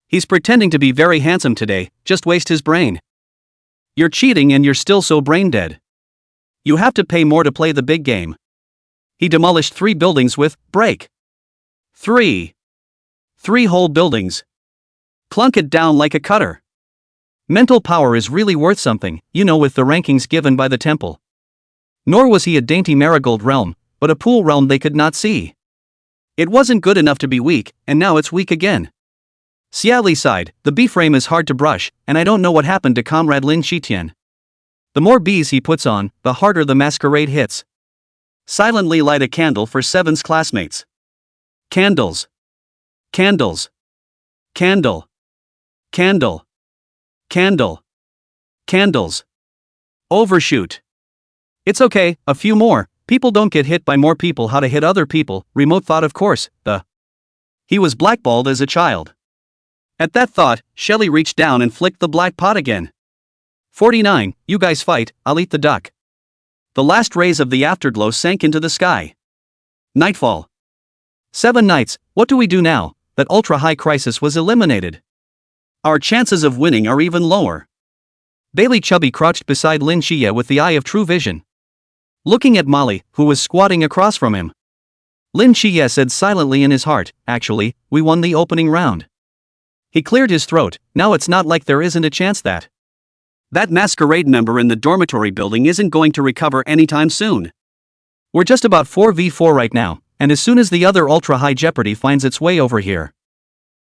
A: He's pretending to be very handsome today, just waste his brain. You're cheating and you're still so brain dead. You have to pay more to play the big game. He demolished 3 buildings with break. 3 whole buildings. Clunk it down like a cutter. Mental power is really worth something, with the rankings given by the temple. Nor was he a dainty marigold realm, but a pool realm they could not see. It wasn't good enough to be weak, and now it's weak again. Xie Li sighed, the bee frame is hard to brush, and I don't know what happened to Comrade Lin Qiye. The more bees he puts on, the harder the masquerade hits. Silently light a candle for Seven's classmates. Candles. Candles. Candle. Candle. Candle. Candles. Overshoot. It's okay, a few more. People don't get hit by more people. How to hit other people, Remote thought of course, He was blackballed as a child. At that thought, Xie Li reached down and flicked the black pot again. 49, you guys fight, I'll eat the duck. The last rays of the afterglow sank into the sky. Nightfall. 7 nights, what do we do now that ultra-high crisis was eliminated? Our chances of winning are even lower. Bailey Chubby crouched beside Lin Qiye with the eye of true vision. Looking at Molly, who was squatting across from him. Lin Qiye said silently in his heart, actually, we won the opening round. He cleared his throat, now it's not like there isn't a chance that masquerade member in the dormitory building isn't going to recover anytime soon. We're just about 4v4 right now, and as soon as the other ultra-high jeopardy finds its way over here.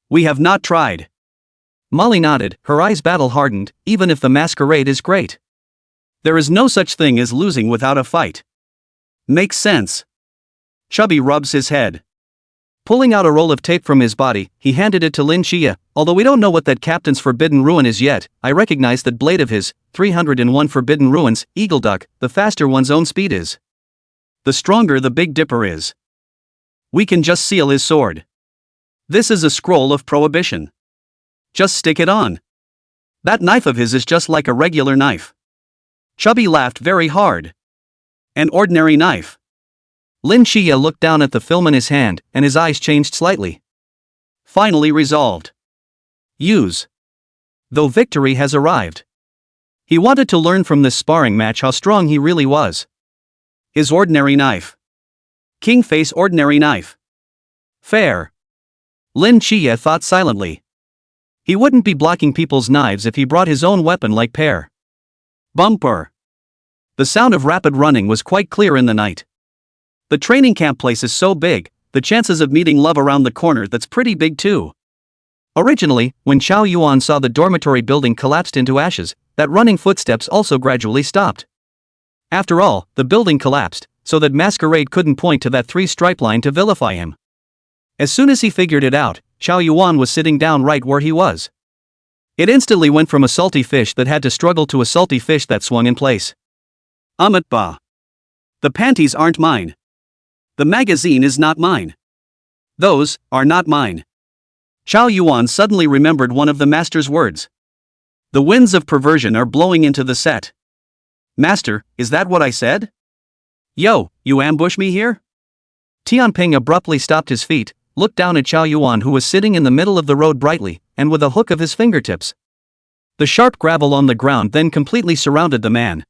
A: We have not tried. Molly nodded, her eyes battle-hardened, even if the masquerade is great. There is no such thing as losing without a fight. Makes sense. Chubby rubs his head. Pulling out a roll of tape from his body, he handed it to Lin Qiye. Although we don't know what that captain's forbidden ruin is yet, I recognize that blade of his, 301 forbidden ruins, eagle duck, the faster one's own speed is, the stronger the Big Dipper is. We can just seal his sword. This is a scroll of prohibition. Just stick it on. That knife of his is just like a regular knife. Chubby laughed very hard. An ordinary knife. Lin Qiye looked down at the film in his hand, and his eyes changed slightly. Finally resolved. Use. Though victory has arrived. He wanted to learn from this sparring match how strong he really was. His ordinary knife. King face ordinary knife. Fair. Lin Qiye thought silently. He wouldn't be blocking people's knives if he brought his own weapon like Pear. Bumper. The sound of rapid running was quite clear in the night. The training camp place is so big, the chances of meeting love around the corner that's pretty big too. Originally, when Xiao Yuan saw the dormitory building collapsed into ashes, that running footsteps also gradually stopped. After all, the building collapsed, so that Masquerade couldn't point to that three-stripe line to vilify him. As soon as he figured it out, Xiao Yuan was sitting down right where he was. It instantly went from a salty fish that had to struggle to a salty fish that swung in place. Ba. The panties aren't mine. The magazine is not mine. Those are not mine. Xiao Yuan suddenly remembered one of the master's words. The winds of perversion are blowing into the set. Master, is that what I said? Yo, you ambush me here? Tianping abruptly stopped his feet, looked down at Xiao Yuan who was sitting in the middle of the road brightly, and with a hook of his fingertips. The sharp gravel on the ground then completely surrounded the man.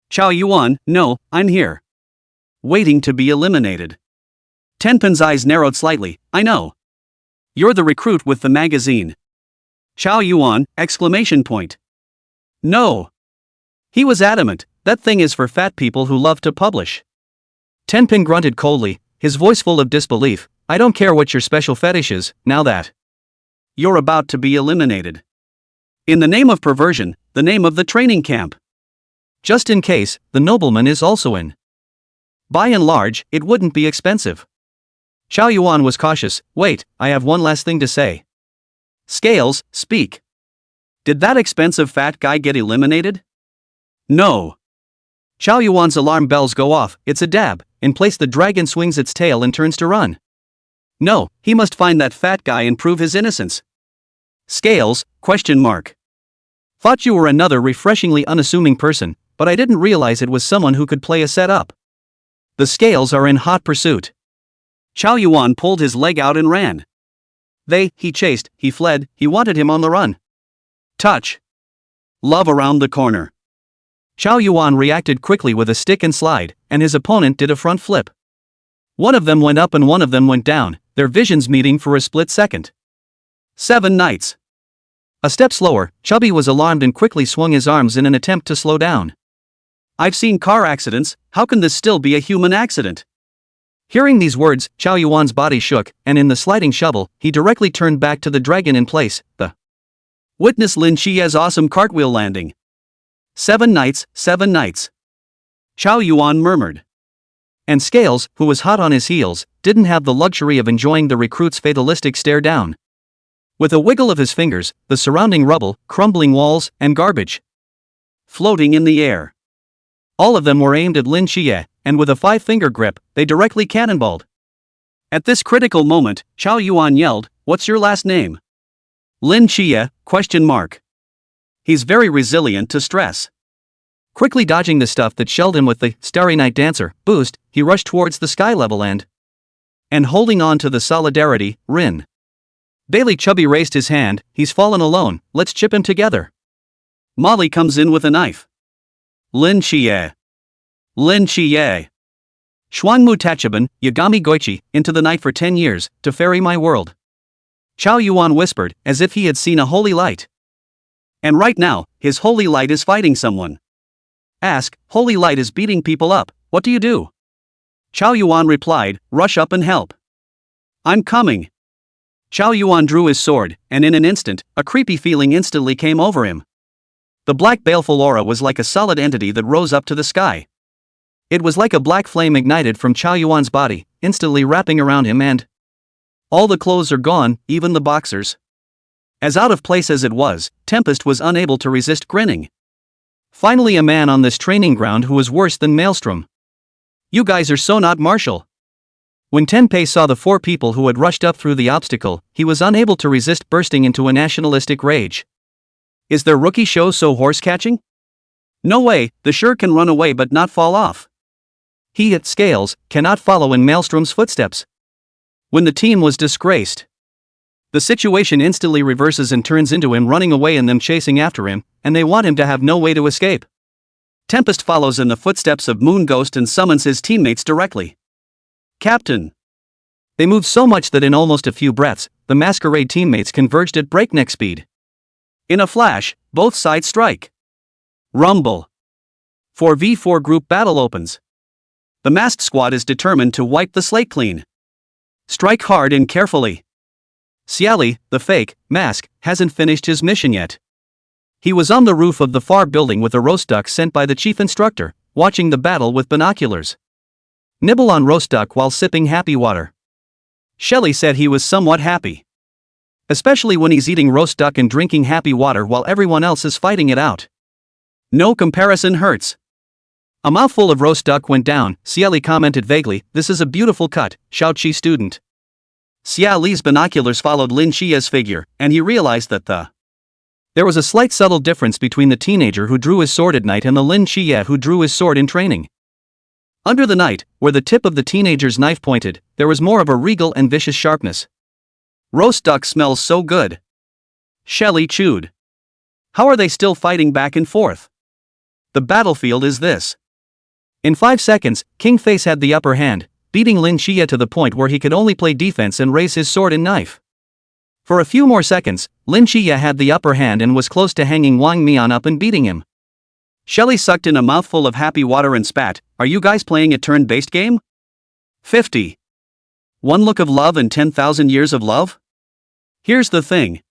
A: Xiao Yuan, no, I'm here. Waiting to be eliminated. Tenpen's eyes narrowed slightly. I know. You're the recruit with the magazine. Xiao Yuan, exclamation point. No. He was adamant, that thing is for fat people who love to publish. Tenpen grunted coldly, his voice full of disbelief. I don't care what your special fetish is, now that you're about to be eliminated. In the name of perversion, the name of the training camp. Just in case, the nobleman is also in. By and large, it wouldn't be expensive. Xiao Yuan was cautious. Wait, I have one last thing to say. Scales, speak. Did that expensive fat guy get eliminated? No. Xiao Yuan's alarm bells go off. It's a dab. In place the dragon swings its tail and turns to run. No, he must find that fat guy and prove his innocence. Scales, question mark. Thought you were another refreshingly unassuming person, but I didn't realize it was someone who could play a set-up. The scales are in hot pursuit. Xiao Yuan pulled his leg out and ran. He chased, he fled, he wanted him on the run. Touch. Love around the corner. Xiao Yuan reacted quickly with a stick and slide, and his opponent did a front flip. One of them went up and one of them went down, their visions meeting for a split second. 7 nights. A step slower, Chubby was alarmed and quickly swung his arms in an attempt to slow down. I've seen car accidents, how can this still be a human accident? Hearing these words, Xiao Yuan's body shook, and in the sliding shovel, he directly turned back to the dragon in place. Witness Lin Qiye's awesome cartwheel landing. 7 nights, 7 nights. Xiao Yuan murmured. And Scales, who was hot on his heels, didn't have the luxury of enjoying the recruit's fatalistic stare down. With a wiggle of his fingers, the surrounding rubble, crumbling walls, and garbage floating in the air. All of them were aimed at Lin Qiye, and with a 5-finger grip, they directly cannonballed. At this critical moment, Xiao Yuan yelled, "What's your last name?" Lin Qiye, question mark. He's very resilient to stress. Quickly dodging the stuff that shelled him with the Starry Night Dancer boost, he rushed towards the sky level and holding on to the solidarity, Rin. Bailey Chubby raised his hand, he's fallen alone, let's chip him together. Molly comes in with a knife. Lin Qiye. Lin Qiye. Xuanmu Tachiban, Yagami Goichi, into the night for 10 years, to ferry my world. Xiao Yuan whispered, as if he had seen a holy light. And right now, his holy light is fighting someone. Ask, holy light is beating people up, what do you do? Xiao Yuan replied, rush up and help. I'm coming. Xiao Yuan drew his sword, and in an instant, a creepy feeling instantly came over him. The black baleful aura was like a solid entity that rose up to the sky. It was like a black flame ignited from Xiao Yuan's body, instantly wrapping around him and All the clothes are gone, even the boxers. As out of place as it was, Tempest was unable to resist grinning. Finally a man on this training ground who was worse than Maelstrom. You guys are so not martial. When Tenpei saw the 4 people who had rushed up through the obstacle, he was unable to resist bursting into a nationalistic rage. Is their rookie show so horse-catching? No way, the sure can run away but not fall off. He at Scales cannot follow in Maelstrom's footsteps. When the team was disgraced, the situation instantly reverses and turns into him running away and them chasing after him, and they want him to have no way to escape. Tempest follows in the footsteps of Moon Ghost and summons his teammates directly. Captain. They moved so much that in almost a few breaths, the Masquerade teammates converged at breakneck speed. In a flash, both sides strike. Rumble. 4v4 group battle opens. The masked squad is determined to wipe the slate clean. Strike hard and carefully. Xie Li, the fake mask, hasn't finished his mission yet. He was on the roof of the far building with a roast duck sent by the chief instructor, watching the battle with binoculars. Nibble on roast duck while sipping happy water. Xie Li said he was somewhat happy. Especially when he's eating roast duck and drinking happy water while everyone else is fighting it out. No comparison hurts. A mouthful of roast duck went down. Xie Li commented vaguely, "This is a beautiful cut, Shaoqi student." Xie Li's binoculars followed Lin Qiye's figure, and he realized that there was a slight subtle difference between the teenager who drew his sword at night and the Lin Qiye who drew his sword in training. Under the night, where the tip of the teenager's knife pointed, there was more of a regal and vicious sharpness. Roast duck smells so good. Xie Li chewed. How are they still fighting back and forth? The battlefield is this. In 5 seconds, King Face had the upper hand, beating Lin Qiye to the point where he could only play defense and raise his sword and knife. For a few more seconds, Lin Qiye had the upper hand and was close to hanging Wang Mian up and beating him. Xie Li sucked in a mouthful of happy water and spat, "Are you guys playing a turn-based game? 50. One look of love and 10,000 years of love? Here's the thing.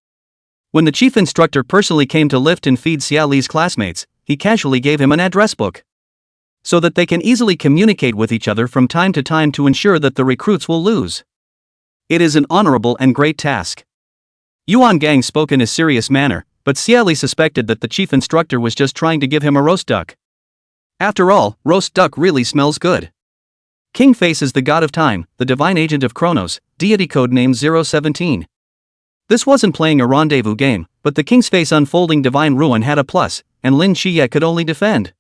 A: When the chief instructor personally came to lift and feed Xie Li's classmates, he casually gave him an address book, so that they can easily communicate with each other from time to time to ensure that the recruits will lose. It is an honorable and great task. Yuan Gang spoke in a serious manner, but Xie Li suspected that the chief instructor was just trying to give him a roast duck. After all, roast duck really smells good. King Face is the god of time, the divine agent of Chronos, deity code name 017. This wasn't playing a rendezvous game, but the King's Face unfolding divine ruin had a plus, and Lin Qiye could only defend.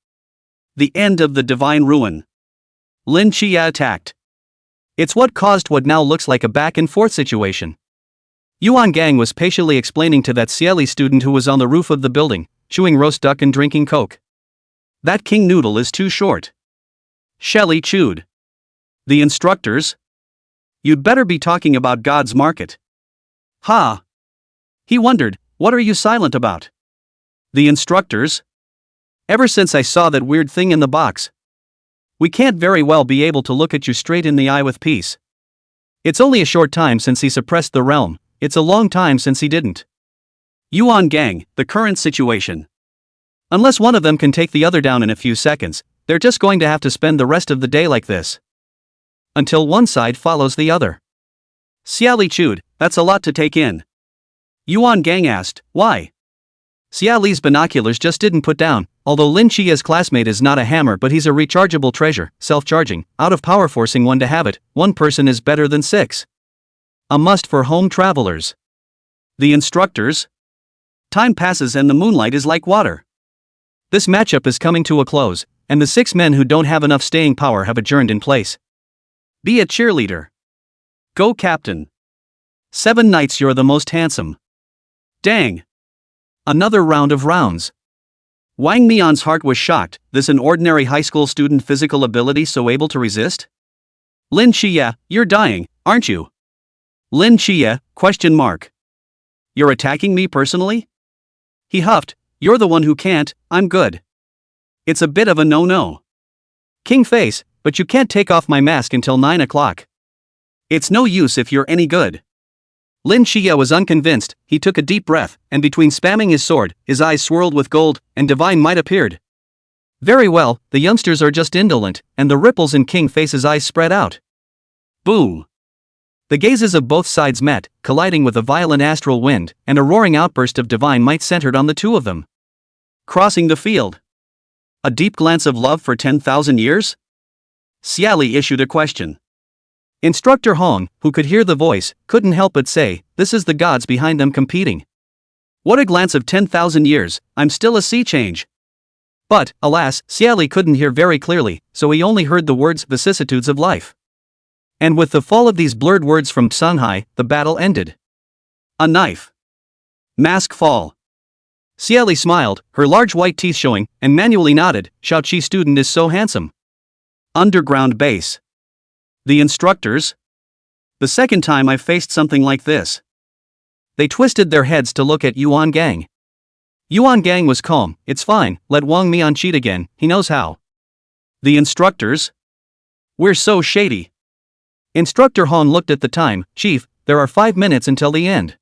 A: The end of the divine ruin. Lin Qiye attacked. It's what caused what now looks like a back-and-forth situation. Yuan Gang was patiently explaining to that Xie Li student who was on the roof of the building, chewing roast duck and drinking coke. That king noodle is too short. Xie Li chewed. The instructors? You'd better be talking about God's market. Ha! He wondered, what are you silent about? The instructors? Ever since I saw that weird thing in the box. We can't very well be able to look at you straight in the eye with peace. It's only a short time since he suppressed the realm, it's a long time since he didn't. Yuan Gang, the current situation. Unless one of them can take the other down in a few seconds, they're just going to have to spend the rest of the day like this. Until one side follows the other. Xie Li chewed, that's a lot to take in. Yuan Gang asked, why? Xie Li's binoculars just didn't put down, although Lin Qiye's classmate is not a hammer but he's a rechargeable treasure, self-charging, out of power forcing one to have it, one person is better than 6. A must for home travelers. The instructors? Time passes and the moonlight is like water. This matchup is coming to a close, and the 6 men who don't have enough staying power have adjourned in place. Be a cheerleader. Go captain. 7 knights, you're the most handsome. Dang. Another round of rounds. Wang Mian's heart was shocked, this an ordinary high school student physical ability so able to resist? Lin Qiye, you're dying, aren't you? Lin Qiye, question mark. You're attacking me personally? He huffed, you're the one who can't, I'm good. It's a bit of a no-no. King Face, but you can't take off my mask until 9 o'clock. It's no use if you're any good. Lin Qiye was unconvinced, he took a deep breath, and between spamming his sword, his eyes swirled with gold, and divine might appeared. Very well, the youngsters are just indolent, and the ripples in King Face's eyes spread out. Boom. The gazes of both sides met, colliding with a violent astral wind, and a roaring outburst of divine might centered on the two of them. Crossing the field. A deep glance of love for 10,000 years? Xie Li issued a question. Instructor Hong, who could hear the voice, couldn't help but say, this is the gods behind them competing. What a glance of 10,000 years, I'm still a sea change. But, alas, Xie Li couldn't hear very clearly, so he only heard the words vicissitudes of life. And with the fall of these blurred words from Sunhai, the battle ended. A knife. Mask fall. Xie Li smiled, her large white teeth showing, and manually nodded, Shaoqi student is so handsome. Underground base. The instructors? The second time I faced something like this. They twisted their heads to look at Yuan Gang. Yuan Gang was calm, it's fine, let Wang Mian cheat again, he knows how. The instructors? We're so shady. Instructor Han looked at the time, Chief, there are 5 minutes until the end.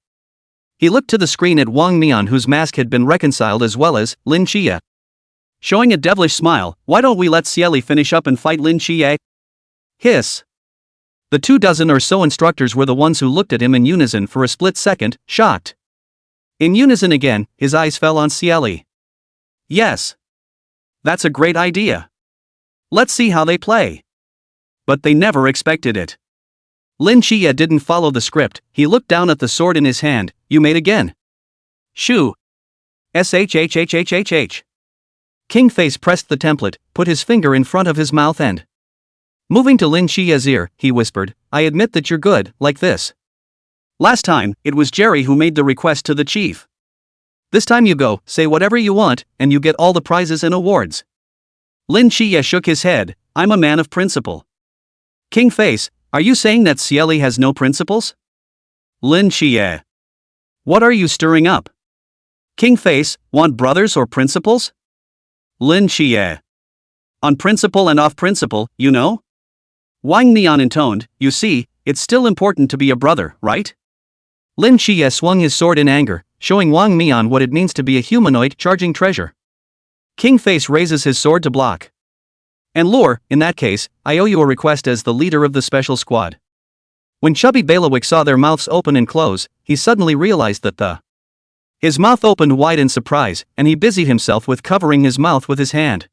A: He looked to the screen at Wang Mian whose mask had been reconciled as well as Lin Qiye. Showing a devilish smile, why don't we let Xie Li finish up and fight Lin Qiye? Hiss. The 24 or so instructors were the ones who looked at him in unison for a split second, shocked. In unison again, his eyes fell on Xie Li. Yes. That's a great idea. Let's see how they play. But they never expected it. Lin Qiye didn't follow the script, he looked down at the sword in his hand, you made again. Shoo. Shhhhhhh. King Face pressed the template, put his finger in front of his mouth and. Moving to Lin Qiye's ear, he whispered, I admit that you're good, like this. Last time, it was Jerry who made the request to the chief. This time you go, say whatever you want, and you get all the prizes and awards. Lin Qiye shook his head, I'm a man of principle. King Face, are you saying that Xie Li has no principles? Lin Qiye. What are you stirring up? King Face, want brothers or principles? Lin Qiye. On principle and off principle, you know? Wang Nian intoned, you see, it's still important to be a brother, right? Lin Qiye swung his sword in anger, showing Wang Mian what it means to be a humanoid charging treasure. King Face raises his sword to block. And lure, in that case, I owe you a request as the leader of the special squad. When Chubby Bailiwick saw their mouths open and close, he suddenly realized that his mouth opened wide in surprise, and he busied himself with covering his mouth with his hand.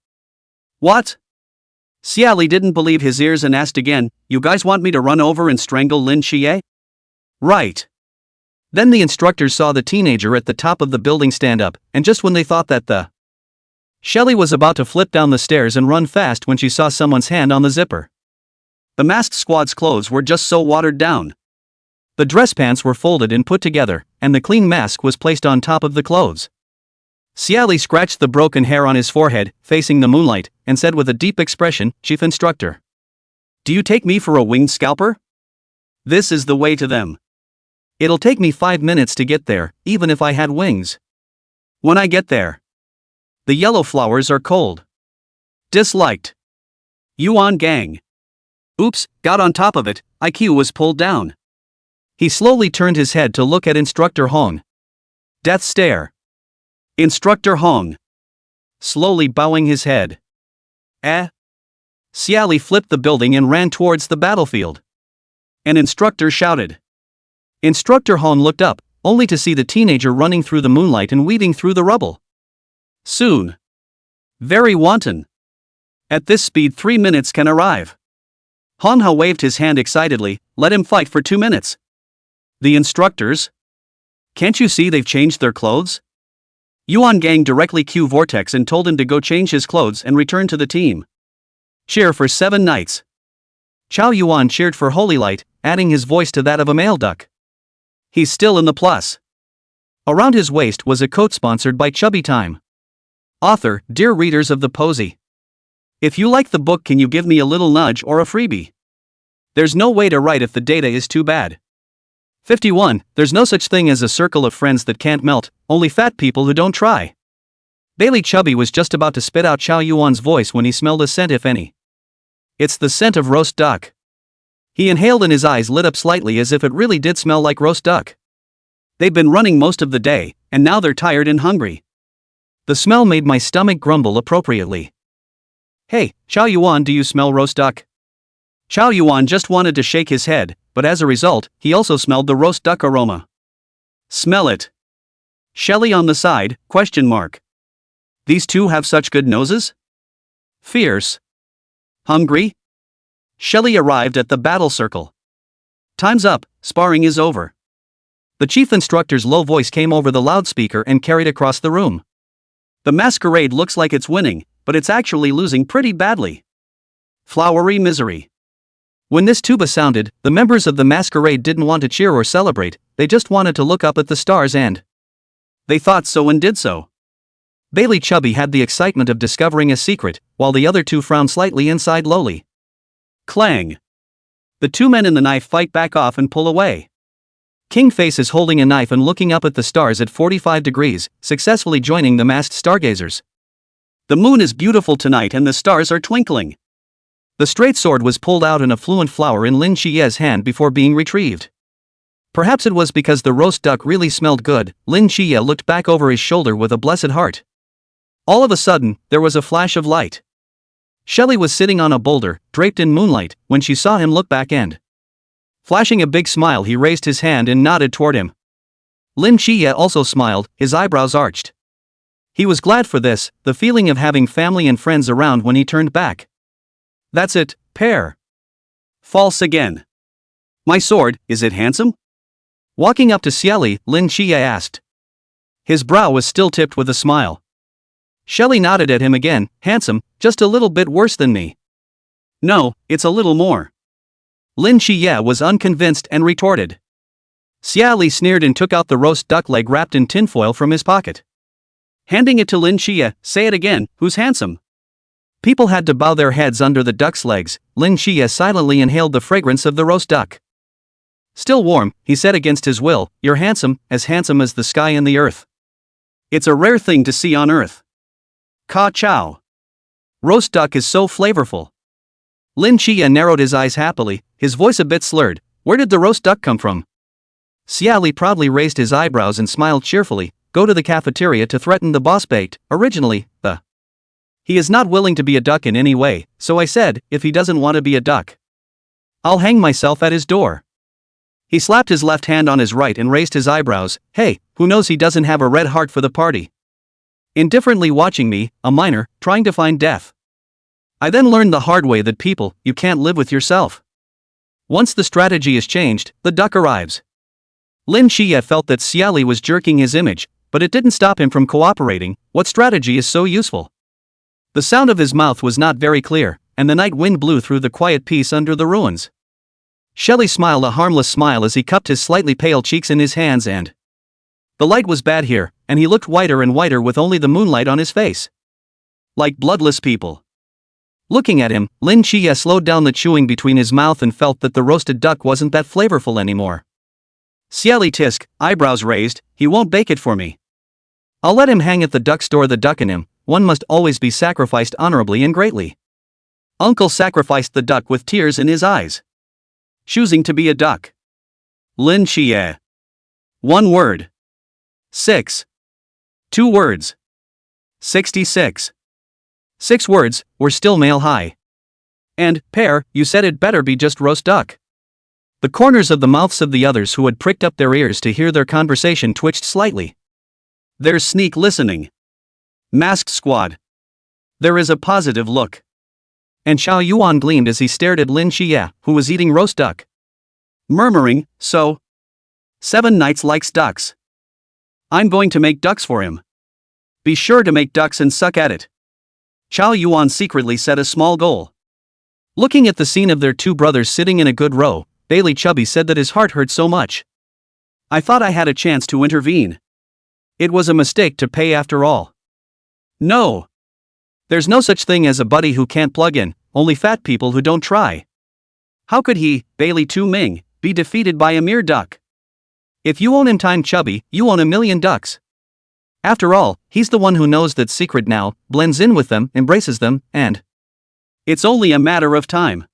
A: What? Xie Li didn't believe his ears and asked again, you guys want me to run over and strangle Lin Qiye? Right. Then the instructors saw the teenager at the top of the building stand up, and just when they thought that Shelly was about to flip down the stairs and run fast when she saw someone's hand on the zipper. The masked squad's clothes were just so watered down. The dress pants were folded and put together, and the clean mask was placed on top of the clothes. Xie Li scratched the broken hair on his forehead, facing the moonlight, and said with a deep expression, Chief Instructor. Do you take me for a winged scalper? This is the way to them. It'll take me 5 minutes to get there, even if I had wings. When I get there. The yellow flowers are cold. Disliked. Yuan Gang. Oops, got on top of it, IQ was pulled down. He slowly turned his head to look at Instructor Hong. Death stare. Instructor Hong. Slowly bowing his head. Xie Li flipped the building and ran towards the battlefield. An instructor shouted. Instructor Hong looked up, only to see the teenager running through the moonlight and weaving through the rubble. Soon. Very wanton. At this speed 3 minutes can arrive. Hanha waved his hand excitedly, let him fight for 2 minutes. The instructors? Can't you see they've changed their clothes? Yuan Gang directly Q Vortex and told him to go change his clothes and return to the team. Cheer for 7 nights. Chao Yuan cheered for Holy Light, adding his voice to that of a male duck. He's still in the plus. Around his waist was a coat sponsored by Chubby Time. Author, dear readers of the Posy. If you like the book, can you give me a little nudge or a freebie? There's no way to write if the data is too bad. 51. There's no such thing as a circle of friends that can't melt, only fat people who don't try. Bailey Chubby was just about to spit out Chao Yuan's voice when he smelled a scent, if any. It's the scent of roast duck. He inhaled and his eyes lit up slightly as if it really did smell like roast duck. They've been running most of the day, and now they're tired and hungry. The smell made my stomach grumble appropriately. Hey, Chao Yuan, do you smell roast duck? Chao Yuan just wanted to shake his head, but as a result, he also smelled the roast duck aroma. Smell it. Xie Li on the side, ? These two have such good noses? Fierce. Hungry? Xie Li arrived at the battle circle. Time's up, sparring is over. The chief instructor's low voice came over the loudspeaker and carried across the room. The masquerade looks like it's winning, but it's actually losing pretty badly. Flowery misery. When this tuba sounded, the members of the masquerade didn't want to cheer or celebrate, they just wanted to look up at the stars and they thought so and did so. Bailey Chubby had the excitement of discovering a secret, while the other two frowned slightly and sighed lowly. Clang. The two men in the knife fight back off and pull away. King Face is holding a knife and looking up at the stars at 45 degrees, successfully joining the masked stargazers. The moon is beautiful tonight and the stars are twinkling. The straight sword was pulled out in a fluent flower in Lin Qiye's hand before being retrieved. Perhaps it was because the roast duck really smelled good, Lin Qiye looked back over his shoulder with a blessed heart. All of a sudden, there was a flash of light. Xie Li was sitting on a boulder, draped in moonlight, when she saw him look back and flashing a big smile, he raised his hand and nodded toward him. Lin Qiye also smiled, his eyebrows arched. He was glad for this, the feeling of having family and friends around when he turned back. That's it, Pear. False again. My sword, is it handsome? Walking up to Xie Li, Lin Qiye asked. His brow was still tipped with a smile. Xie Li nodded at him again, handsome, just a little bit worse than me. No, it's a little more. Lin Qiye was unconvinced and retorted. Xie Li sneered and took out the roast duck leg wrapped in tinfoil from his pocket. Handing it to Lin Qiye, say it again, who's handsome? People had to bow their heads under the duck's legs. Lin Qiye silently inhaled the fragrance of the roast duck. Still warm, he said against his will, you're handsome as the sky and the earth. It's a rare thing to see on earth. Ka chow. Roast duck is so flavorful. Lin Qiye narrowed his eyes happily, his voice a bit slurred. Where did the roast duck come from? Xie Li proudly raised his eyebrows and smiled cheerfully. Go to the cafeteria to threaten the boss baked. Originally, he is not willing to be a duck in any way, so I said, if he doesn't want to be a duck, I'll hang myself at his door. He slapped his left hand on his right and raised his eyebrows. Hey, who knows he doesn't have a red heart for the party? Indifferently watching me, a miner, trying to find death. I then learned the hard way that people, you can't live with yourself. Once the strategy is changed, the duck arrives. Lin Qiye felt that Xie Li was jerking his image, but it didn't stop him from cooperating. What strategy is so useful? The sound of his mouth was not very clear, and the night wind blew through the quiet peace under the ruins. Xie Li smiled a harmless smile as he cupped his slightly pale cheeks in his hands and the light was bad here, and he looked whiter and whiter with only the moonlight on his face. Like bloodless people. Looking at him, Lin Qiye slowed down the chewing between his mouth and felt that the roasted duck wasn't that flavorful anymore. Xie Li tisk, eyebrows raised, he won't bake it for me. I'll let him hang at the duck store. The duck in him, one must always be sacrificed honorably and greatly. Uncle sacrificed the duck with tears in his eyes. Choosing to be a duck. Lin Qiye. 1 word. 6. 2 words. 66. 6 words, were still male high. And, Pear, you said it better be just roast duck. The corners of the mouths of the others who had pricked up their ears to hear their conversation twitched slightly. There's sneak listening. Masked squad. There is a positive look. And Xiao Yuan gleamed as he stared at Lin Qiye, who was eating roast duck. Murmuring, so. 7 Knights likes ducks. I'm going to make ducks for him. Be sure to make ducks and suck at it. Xiao Yuan secretly set a small goal. Looking at the scene of their 2 brothers sitting in a good row, Bailey Chubby said that his heart hurt so much. I thought I had a chance to intervene. It was a mistake to pay after all. No. There's no such thing as a buddy who can't plug in, only fat people who don't try. How could he, Bailey Tu Ming, be defeated by a mere duck? If you own him time Chubby, you own a million ducks. After all, he's the one who knows that secret now, blends in with them, embraces them, and it's only a matter of time.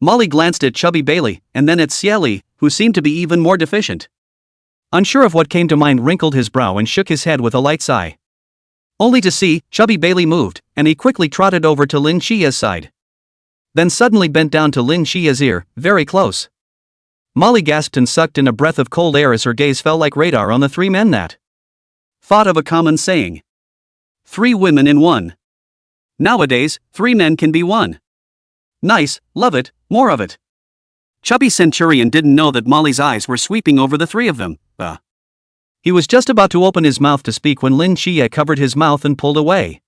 A: Molly glanced at Chubby Bailey, and then at Xie Li, who seemed to be even more deficient. Unsure of what came to mind, wrinkled his brow and shook his head with a light sigh. Only to see, Chubby Bailey moved, and he quickly trotted over to Lin Qiye's side. Then suddenly bent down to Lin Qiye's ear, very close. Molly gasped and sucked in a breath of cold air as her gaze fell like radar on the three men that thought of a common saying. 3 women in 1. Nowadays, 3 men can be 1. Nice, love it, more of it. Chubby Centurion didn't know that Molly's eyes were sweeping over the 3 of them. He was just about to open his mouth to speak when Lin Qiye covered his mouth and pulled away.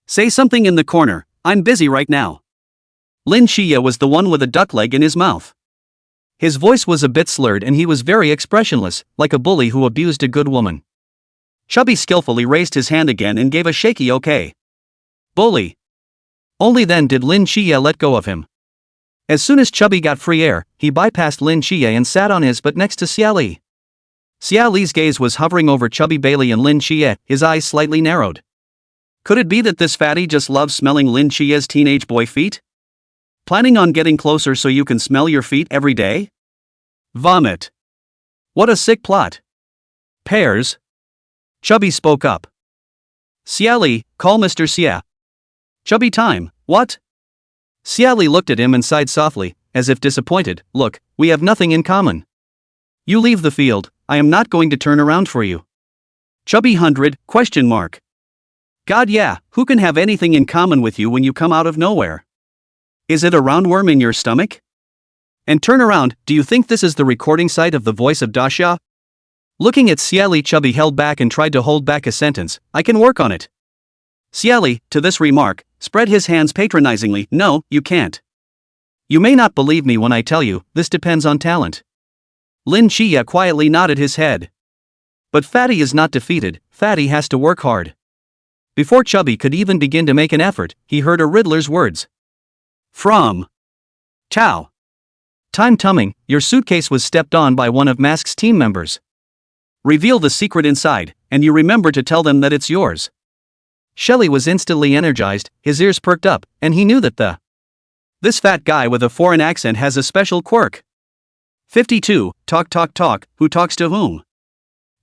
A: Say something in the corner, I'm busy right now. Lin Qiye was the one with a duck leg in his mouth. His voice was a bit slurred and he was very expressionless, like a bully who abused a good woman. Chubby skillfully raised his hand again and gave a shaky okay. Bully. Only then did Lin Qiye let go of him. As soon as Chubby got free air, he bypassed Lin Qiye and sat on his butt next to Xie Li. Xie Li's gaze was hovering over Chubby Bailey and Lin Qiye, his eyes slightly narrowed. Could it be that this fatty just loves smelling Lin Qiye's teenage boy feet? Planning on getting closer so you can smell your feet every day? Vomit. What a sick plot. Pears. Chubby spoke up. Xie Li, call Mr. Xie. Chubby time, what? Xie Li looked at him and sighed softly, as if disappointed. Look, we have nothing in common. You leave the field, I am not going to turn around for you. Chubby 100, ? God yeah, who can have anything in common with you when you come out of nowhere? Is it a roundworm in your stomach? And turn around, do you think this is the recording site of the voice of Daxia? Looking at Xie Li, Chubby held back and tried to hold back a sentence. I can work on it. Xie Li, to this remark, spread his hands patronizingly. No, you can't. You may not believe me when I tell you, this depends on talent. Lin Qiye quietly nodded his head. But Fatty is not defeated, Fatty has to work hard. Before Chubby could even begin to make an effort, he heard a Riddler's words. From Chow. Time tumming, your suitcase was stepped on by one of Mask's team members. Reveal the secret inside, and you remember to tell them that it's yours. Shelly was instantly energized, his ears perked up, and he knew that this fat guy with a foreign accent has a special quirk. 52, talk, who talks to whom?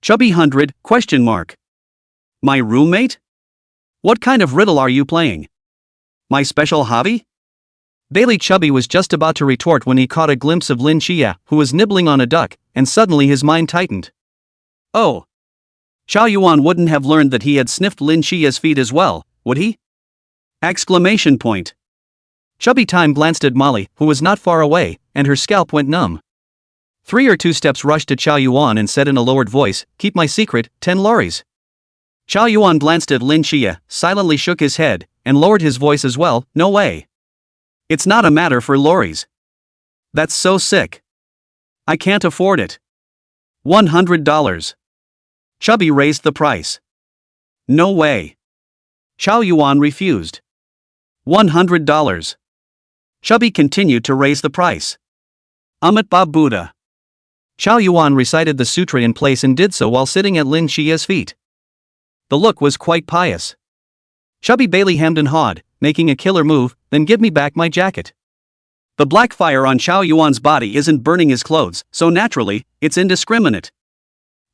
A: Chubby 100, ? My roommate? What kind of riddle are you playing? My special hobby? Bailey Chubby was just about to retort when he caught a glimpse of Lin Qiye, who was nibbling on a duck, and suddenly his mind tightened. Oh. Xiao Yuan wouldn't have learned that he had sniffed Lin Qiye's feet as well, would he? ! Chubby Time glanced at Molly, who was not far away, and her scalp went numb. 3 or 2 steps rushed to Xiao Yuan and said in a lowered voice, keep my secret, 10 lorries. Xiao Yuan glanced at Lin Qiye, silently shook his head, and lowered his voice as well, no way. It's not a matter for lorries. That's so sick. I can't afford it. $100. Chubby raised the price. No way. Xiao Yuan refused. $100. Chubby continued to raise the price. Amit Ba Buddha. Xiao Yuan recited the sutra in place and did so while sitting at Lin Qiye's feet. The look was quite pious. Chubby Bailey hemmed and hawed, making a killer move, then give me back my jacket. The black fire on Xiao Yuan's body isn't burning his clothes, so naturally, it's indiscriminate.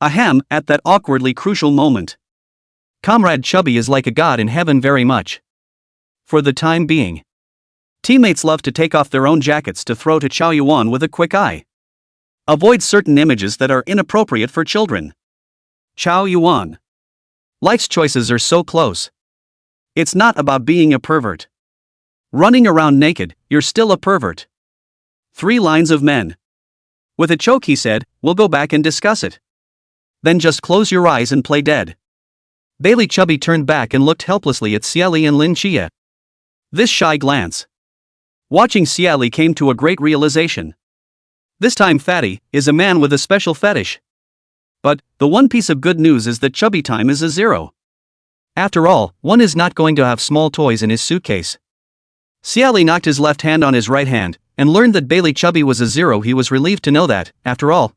A: Ahem, at that awkwardly crucial moment. Comrade Chubby is like a god in heaven very much. For the time being. Teammates love to take off their own jackets to throw to Xiao Yuan with a quick eye. Avoid certain images that are inappropriate for children. Xiao Yuan. Life's choices are so close. It's not about being a pervert. Running around naked, you're still a pervert. 3 lines of men. With a choke he said, we'll go back and discuss it. Then just close your eyes and play dead. Bailey Chubby turned back and looked helplessly at Xie Li and Lin Qiye. This shy glance. Watching Xie Li came to a great realization. This time Fatty is a man with a special fetish. But, the one piece of good news is that Chubby Time is a 0. After all, one is not going to have small toys in his suitcase. Xie Li knocked his left hand on his right hand, and learned that Bailey Chubby was a 0. He was relieved to know that, after all,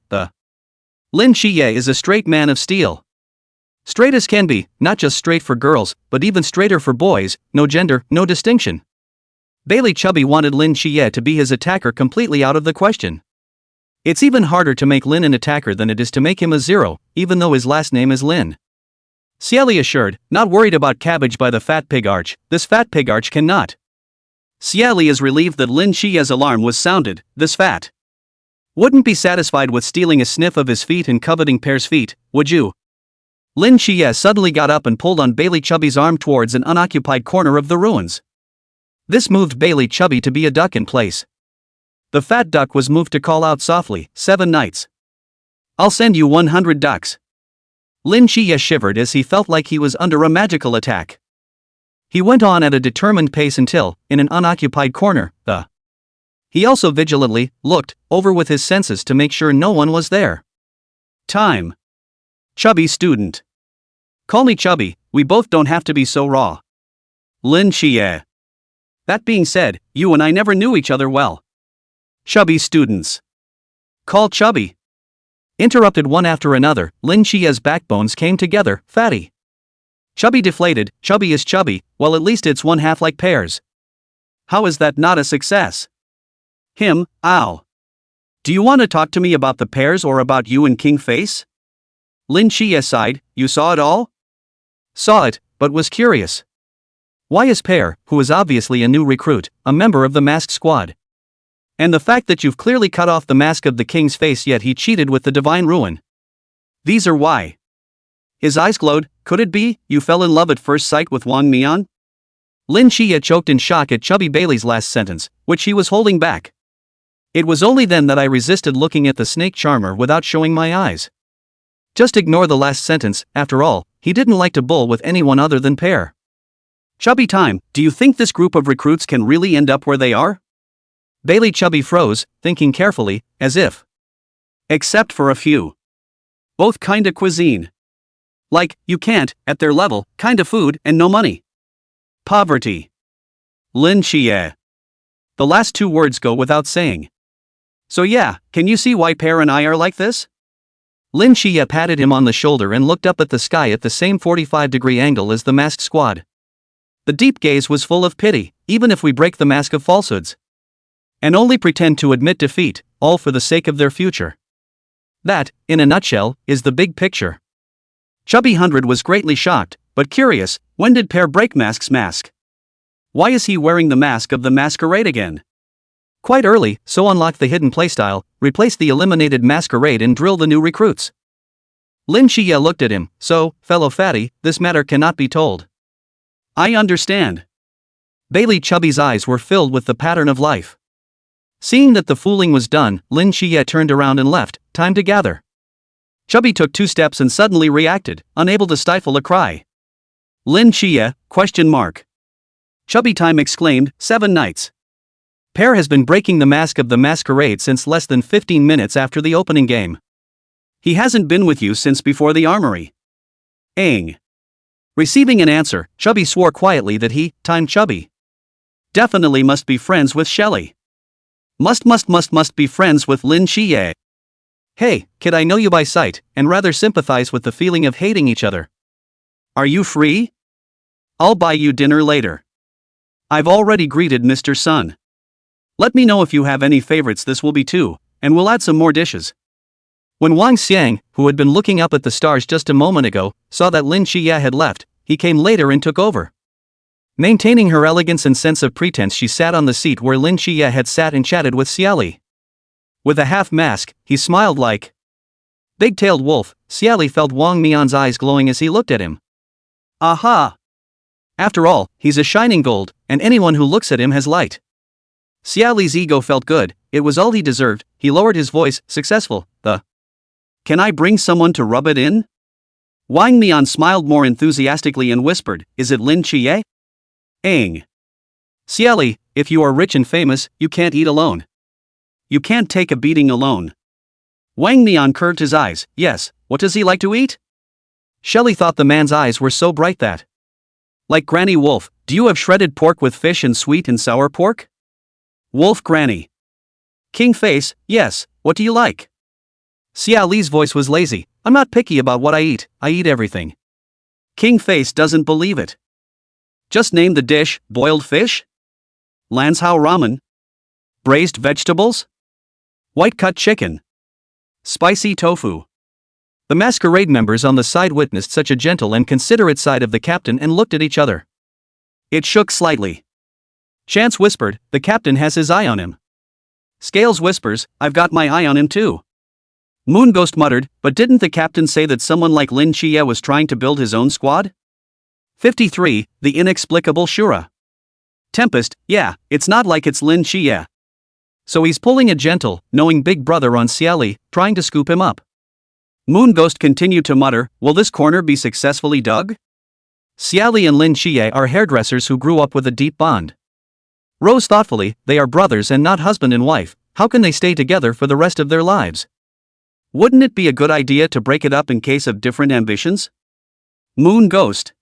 A: Lin Qiye is a straight man of steel. Straight as can be, not just straight for girls, but even straighter for boys, no gender, no distinction. Bailey Chubby wanted Lin Qiye to be his attacker completely out of the question. It's even harder to make Lin an attacker than it is to make him a 0, even though his last name is Lin. Xie Li assured, not worried about cabbage by the fat pig arch, this fat pig arch cannot. Xie Li is relieved that Lin Qiye's alarm was sounded, this fat Wouldn't be satisfied with stealing a sniff of his feet and coveting Pear's feet, would you? Lin Qiye suddenly got up and pulled on Bailey Chubby's arm towards an unoccupied corner of the ruins. This moved Bailey Chubby to be a duck in place. The fat duck was moved to call out softly, 7 nights. I'll send you 100 ducks. Lin Qiye shivered as he felt like he was under a magical attack. He went on at a determined pace until, in an unoccupied corner, he also vigilantly looked over with his senses to make sure no one was there. Time. Chubby student. Call me Chubby, we both don't have to be so raw. Lin Qiye. That being said, you and I never knew each other well. Chubby students. Call Chubby. Interrupted one after another, Lin Qiye's backbones came together, fatty. Chubby deflated, Chubby is chubby, well at least it's one half like Pear's. How is that not a success? Him, ow. Do you want to talk to me about the Pears or about you and King Face? Lin Qiye sighed, you saw it all? Saw it, but was curious. Why is Pear, who is obviously a new recruit, a member of the masked squad? And the fact that you've clearly cut off the mask of the king's face yet he cheated with the divine ruin. These are why. His eyes glowed, could it be, you fell in love at first sight with Wang Mian? Lin Qiye choked in shock at Chubby Bailey's last sentence, which he was holding back. It was only then that I resisted looking at the snake charmer without showing my eyes. Just ignore the last sentence, after all, he didn't like to bull with anyone other than Pear. Chubby time, do you think this group of recruits can really end up where they are? Bailey Chubby froze, thinking carefully, as if. Except for a few. Both kinda cuisine. Like, you can't, at their level, kinda food and no money. Poverty. Lin Qiye. The last 2 words go without saying. So yeah, can you see why Pear and I are like this? Lin Qiye patted him on the shoulder and looked up at the sky at the same 45-degree angle as the masked squad. The deep gaze was full of pity, even if we break the mask of falsehoods. And only pretend to admit defeat, all for the sake of their future. That, in a nutshell, is the big picture. Chubby 100 was greatly shocked, but curious, when did Pear break Mask's mask? Why is he wearing the mask of the masquerade again? Quite early, so unlock the hidden playstyle, replace the eliminated masquerade and drill the new recruits. Lin Qiye looked at him, so, fellow fatty, this matter cannot be told. I understand. Bailey Chubby's eyes were filled with the pattern of life. Seeing that the fooling was done, Lin Qiye turned around and left, time to gather. Chubby took 2 steps and suddenly reacted, unable to stifle a cry. Lin Qiye, ? Chubby time exclaimed, 7 nights. Pear has been breaking the mask of the masquerade since less than 15 minutes after the opening game. He hasn't been with you since before the armory. Aang. Receiving an answer, Chubby swore quietly that he, Chubby. Definitely must be friends with Xie Li. Must be friends with Lin Qiye. Hey, kid, I know you by sight, and rather sympathize with the feeling of hating each other. Are you free? I'll buy you dinner later. I've already greeted Mr. Sun. Let me know if you have any favorites, this will be 2, and we'll add some more dishes. When Wang Xiang, who had been looking up at the stars just a moment ago, saw that Lin Qiye had left, he came later and took over. Maintaining her elegance and sense of pretense, she sat on the seat where Lin Qiye had sat and chatted with Xie Li. With a half mask, he smiled like big-tailed wolf. Xie Li felt Wang Mian's eyes glowing as he looked at him. Aha! After all, he's a shining gold, and anyone who looks at him has light. Xie Li's ego felt good, it was all he deserved. He lowered his voice, successful, Can I bring someone to rub it in? Wang Mian smiled more enthusiastically and whispered, is it Lin Qiye? Aang. Xie Li, if you are rich and famous, you can't eat alone. You can't take a beating alone. Wang Mian curved his eyes, yes, what does he like to eat? Xie Li thought the man's eyes were so bright that. Like Granny Wolf, do you have shredded pork with fish and sweet and sour pork? Wolf Granny. King Face, yes, what do you like? Xie Li's voice was lazy, I'm not picky about what I eat everything. King Face doesn't believe it. Just name the dish, boiled fish? Lanzhou ramen? Braised vegetables? White-cut chicken? Spicy tofu? The masquerade members on the side witnessed such a gentle and considerate side of the captain and looked at each other. It shook slightly. Chance whispered, the captain has his eye on him. Scales whispers, I've got my eye on him too. Moon Ghost muttered, but didn't the captain say that someone like Lin Qiye was trying to build his own squad? 53. The inexplicable Shura. Tempest, yeah, it's not like it's Lin Qiye. So he's pulling a gentle, knowing big brother on Xie Li, trying to scoop him up. Moon Ghost continued to mutter, will this corner be successfully dug? Xie Li and Lin Qiye are hairdressers who grew up with a deep bond. Rose thoughtfully, they are brothers and not husband and wife, how can they stay together for the rest of their lives? Wouldn't it be a good idea to break it up in case of different ambitions? Moon Ghost.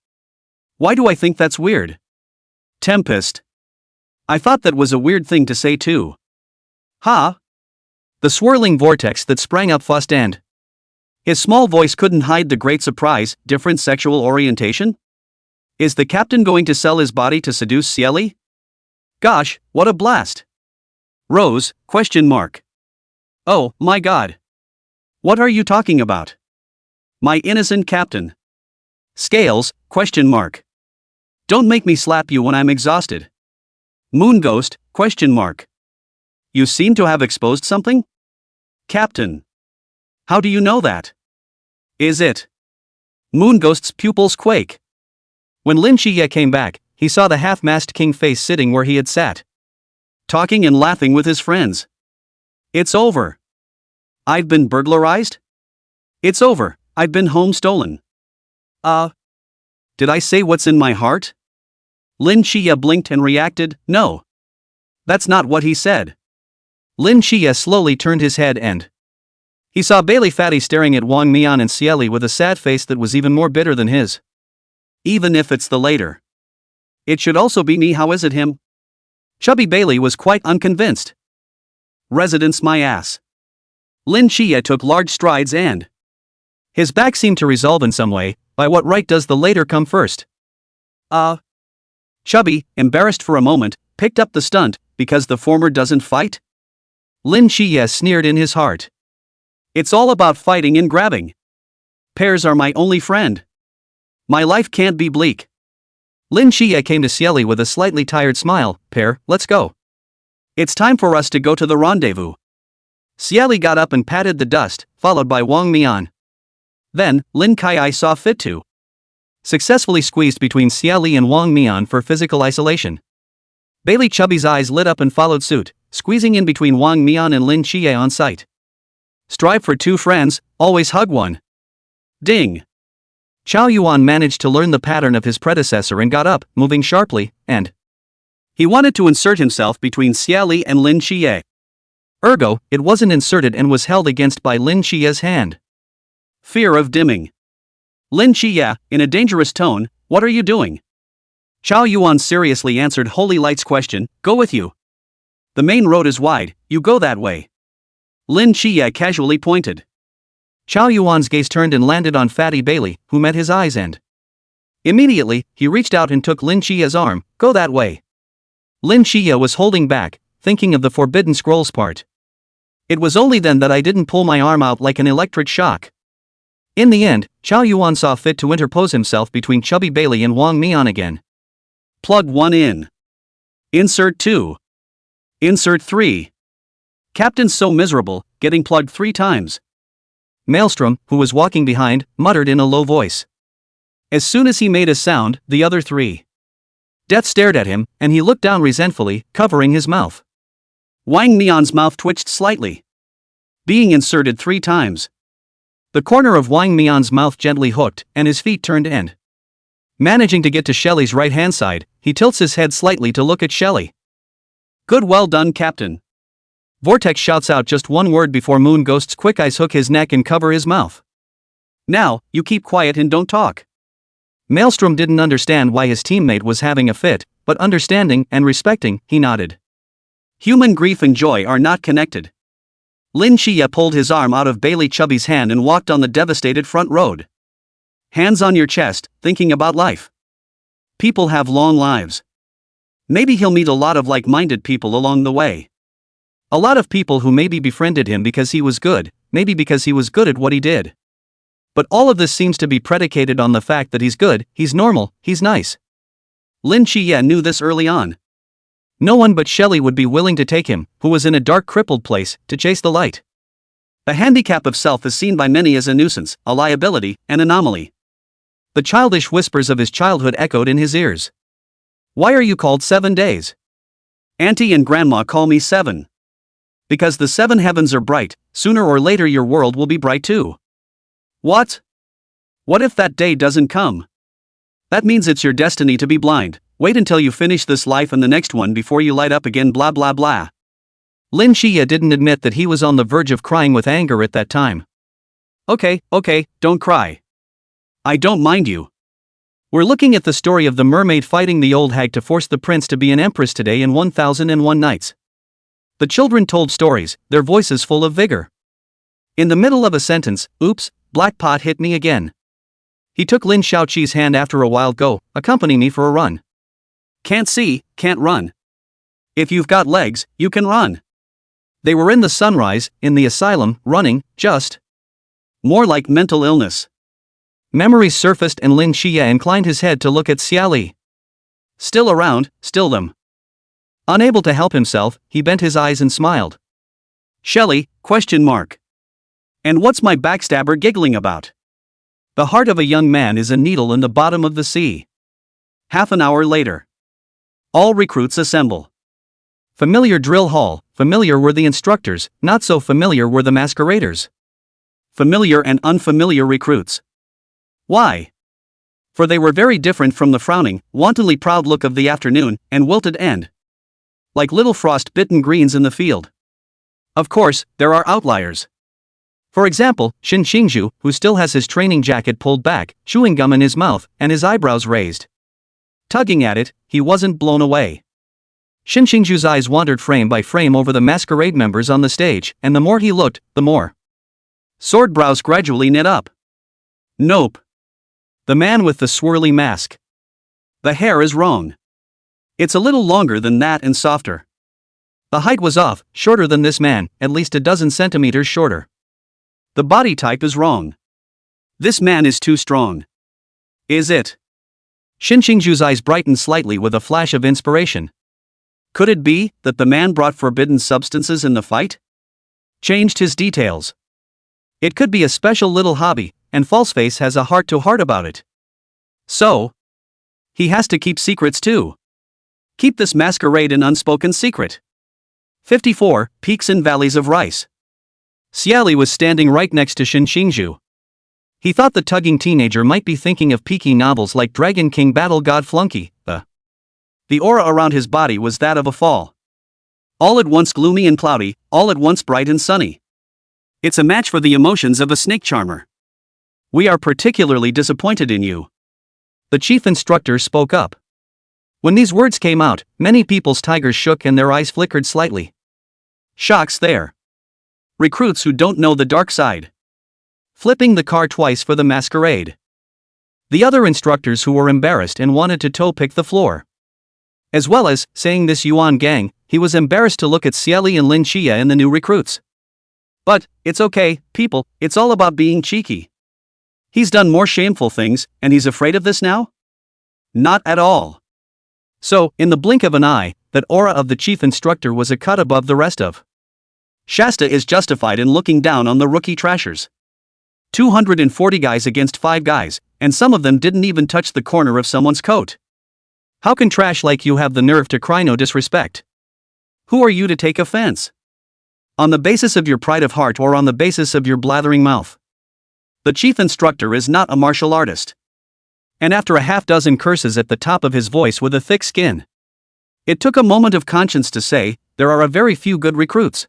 A: Why do I think that's weird? Tempest. I thought that was a weird thing to say too. Ha! The swirling vortex that sprang up fussed and. His small voice couldn't hide the great surprise, different sexual orientation? Is the captain going to sell his body to seduce Xie Li? Gosh, what a blast! Rose, question mark. Oh, my God. What are you talking about? My innocent captain. Scales, question mark. Don't make me slap you when I'm exhausted. Moon Ghost, question mark. You seem to have exposed something? Captain. How do you know that? Is it? Moon Ghost's pupils quake. When Lin Qiye came back, he saw the half-masked king face sitting where he had sat. Talking and laughing with his friends. It's over. I've been burglarized? It's over, I've been home stolen. Did I say what's in my heart? Lin Qiye blinked and reacted, no. That's not what he said. Lin Qiye slowly turned his head and he saw Bailey Fatty staring at Wang Mian and Xie Li with a sad face that was even more bitter than his. Even if it's the later. It should also be me, how is it him? Chubby Bailey was quite unconvinced. Residence my ass. Lin Qiye took large strides and his back seemed to resolve in some way, by what right does the later come first? Chubby, embarrassed for a moment, picked up the stunt, because the former doesn't fight? Lin Qiye sneered in his heart. It's all about fighting and grabbing. Pears are my only friend. My life can't be bleak. Lin Qiye came to Xie Li with a slightly tired smile, Pear, let's go. It's time for us to go to the rendezvous. Xie Li got up and patted the dust, followed by Wang Mian. Then, Lin Qiye saw fit to successfully squeezed between Xie Li and Wang Mian for physical isolation. Bailey Chubby's eyes lit up and followed suit, squeezing in between Wang Mian and Lin Qiye on sight. Strive for two friends, always hug one. Ding! Chao Yuan managed to learn the pattern of his predecessor and got up, moving sharply, and he wanted to insert himself between Xie Li and Lin Qiye. Ergo, it wasn't inserted and was held against by Lin Qiye's hand. Fear of dimming. Lin Qiye, in a dangerous tone, what are you doing? Chao Yuan seriously answered Holy Light's question, go with you. The main road is wide, you go that way. Lin Qiye casually pointed. Chao Yuan's gaze turned and landed on Fatty Bailey, who met his eyes and immediately, he reached out and took Lin Qiye's arm, go that way. Lin Qiye was holding back, thinking of the Forbidden Scrolls part. It was only then that I didn't pull my arm out like an electric shock. In the end, Chao Yuan saw fit to interpose himself between Chubby Bailey and Wang Mian again. Plug 1 in. Insert 2. Insert 3. Captain's so miserable, getting plugged 3 times. Maelstrom, who was walking behind, muttered in a low voice. As soon as he made a sound, the other 3. Death stared at him, and he looked down resentfully, covering his mouth. Wang Mian's mouth twitched slightly. Being inserted 3 times. The corner of Wang Mian's mouth gently hooked, and his feet turned end. Managing to get to Shelley's right-hand side, he tilts his head slightly to look at Shelley. Good, well done, Captain. Vortex shouts out just one word before Moon Ghost's quick eyes hook his neck and cover his mouth. Now, you keep quiet and don't talk. Maelstrom didn't understand why his teammate was having a fit, but understanding and respecting, he nodded. Human grief and joy are not connected. Lin Qiye pulled his arm out of Bailey Chubby's hand and walked on the devastated front road. Hands on your chest, thinking about life. People have long lives. Maybe he'll meet a lot of like-minded people along the way. A lot of people who maybe befriended him because he was good, maybe because he was good at what he did. But all of this seems to be predicated on the fact that he's good, he's normal, he's nice. Lin Qiye knew this early on. No one but Xie Li would be willing to take him, who was in a dark crippled place, to chase the light. The handicap of self is seen by many as a nuisance, a liability, an anomaly. The childish whispers of his childhood echoed in his ears. Why are you called 7 days? Auntie and grandma call me 7. Because the 7 heavens are bright, sooner or later your world will be bright too. What? What if that day doesn't come? That means it's your destiny to be blind. Wait until you finish this life and the next one before you light up again, blah blah blah. Lin Qiye didn't admit that he was on the verge of crying with anger at that time. Okay, don't cry. I don't mind you. We're looking at the story of the mermaid fighting the old hag to force the prince to be an empress today in 1001 Nights. The children told stories, their voices full of vigor. In the middle of a sentence, oops, black pot hit me again. He took Lin Xiaoqi's hand after a while. Go, accompany me for a run. Can't see, can't run. If you've got legs, you can run. They were in the sunrise, in the asylum, running, just more like mental illness. Memories surfaced and Lin Qiye inclined his head to look at Xie Li. Still around, still them. Unable to help himself, he bent his eyes and smiled. Xie Li? And what's my backstabber giggling about? The heart of a young man is a needle in the bottom of the sea. Half an hour later. All recruits assemble. Familiar drill hall, familiar were the instructors, not so familiar were the masqueraders. Familiar and unfamiliar recruits. Why? For they were very different from the frowning, wantonly proud look of the afternoon, and wilted end. Like little frost-bitten greens in the field. Of course, there are outliers. For example, Xin Xingzhu, who still has his training jacket pulled back, chewing gum in his mouth, and his eyebrows raised. Tugging at it, he wasn't blown away. Xin Xingzhu's eyes wandered frame by frame over the masquerade members on the stage, and the more he looked, the more sword brows gradually knit up. Nope. The man with the swirly mask. The hair is wrong. It's a little longer than that and softer. The height was off, shorter than this man, at least a dozen centimeters shorter. The body type is wrong. This man is too strong. Is it? Xin Xingzhu's eyes brightened slightly with a flash of inspiration. Could it be that the man brought forbidden substances in the fight? Changed his details. It could be a special little hobby, and Falseface has a heart-to-heart about it. So, he has to keep secrets too. Keep this masquerade an unspoken secret. 54 Peaks and Valleys of Rice. Xie Li was standing right next to Xin Xingzhu. He thought the tugging teenager might be thinking of peaky novels like Dragon King Battle God Flunky. The aura around his body was that of a fall. All at once gloomy and cloudy, all at once bright and sunny. It's a match for the emotions of a snake charmer. We are particularly disappointed in you. The chief instructor spoke up. When these words came out, many people's tigers shook and their eyes flickered slightly. Shocks there. Recruits who don't know the dark side. Flipping the car twice for the masquerade. The other instructors who were embarrassed and wanted to toe-pick the floor. As well as, saying this Yuan gang, he was embarrassed to look at Xie Li and Lin Qiye and the new recruits. But, it's okay, people, it's all about being cheeky. He's done more shameful things, and he's afraid of this now? Not at all. So, in the blink of an eye, that aura of the chief instructor was a cut above the rest of. Shasta is justified in looking down on the rookie trashers. 240 guys against 5 guys, and some of them didn't even touch the corner of someone's coat. How can trash like you have the nerve to cry no disrespect? Who are you to take offense? On the basis of your pride of heart or on the basis of your blathering mouth? The chief instructor is not a martial artist. And after a half-dozen curses at the top of his voice with a thick skin, it took a moment of conscience to say, there are a very few good recruits.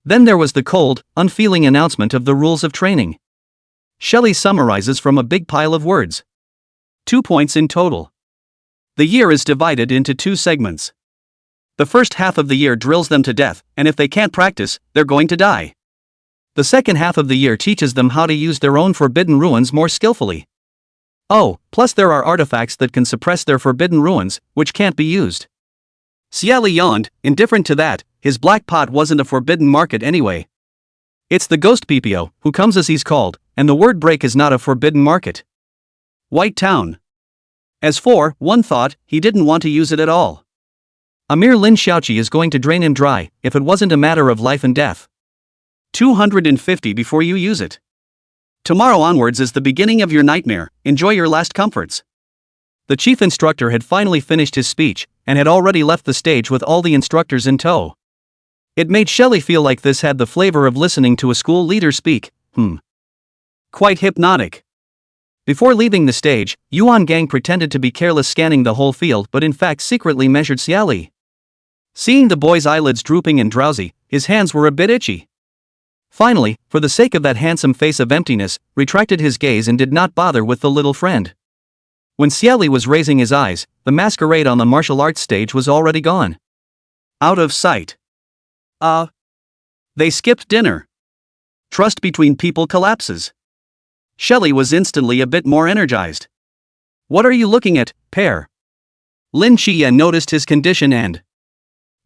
A: Then there was the cold, unfeeling announcement of the rules of training. Xie Li summarizes from a big pile of words. 2 points in total. The year is divided into 2 segments. The first half of the year drills them to death, and if they can't practice, they're going to die. The second half of the year teaches them how to use their own forbidden ruins more skillfully. Oh, plus there are artifacts that can suppress their forbidden ruins, which can't be used. Xie Li yawned, indifferent to that. His black pot wasn't a forbidden market anyway. It's the ghost PPO, who comes as he's called, and the word break is not a forbidden market. White Town. As for, one thought, he didn't want to use it at all. A mere Lin Qiye is going to drain him dry, if it wasn't a matter of life and death. 250 before you use it. Tomorrow onwards is the beginning of your nightmare, enjoy your last comforts. The chief instructor had finally finished his speech, and had already left the stage with all the instructors in tow. It made Xie Li feel like this had the flavor of listening to a school leader speak. Quite hypnotic. Before leaving the stage, Yuan Gang pretended to be careless, scanning the whole field, but in fact secretly measured Xie Li. Seeing the boy's eyelids drooping and drowsy, his hands were a bit itchy. Finally, for the sake of that handsome face of emptiness, retracted his gaze and did not bother with the little friend. When Xie Li was raising his eyes, the masquerade on the martial arts stage was already gone. Out of sight. They skipped dinner. Trust between people collapses. Xie Li was instantly a bit more energized. What are you looking at, Pear? Lin Qiye noticed his condition and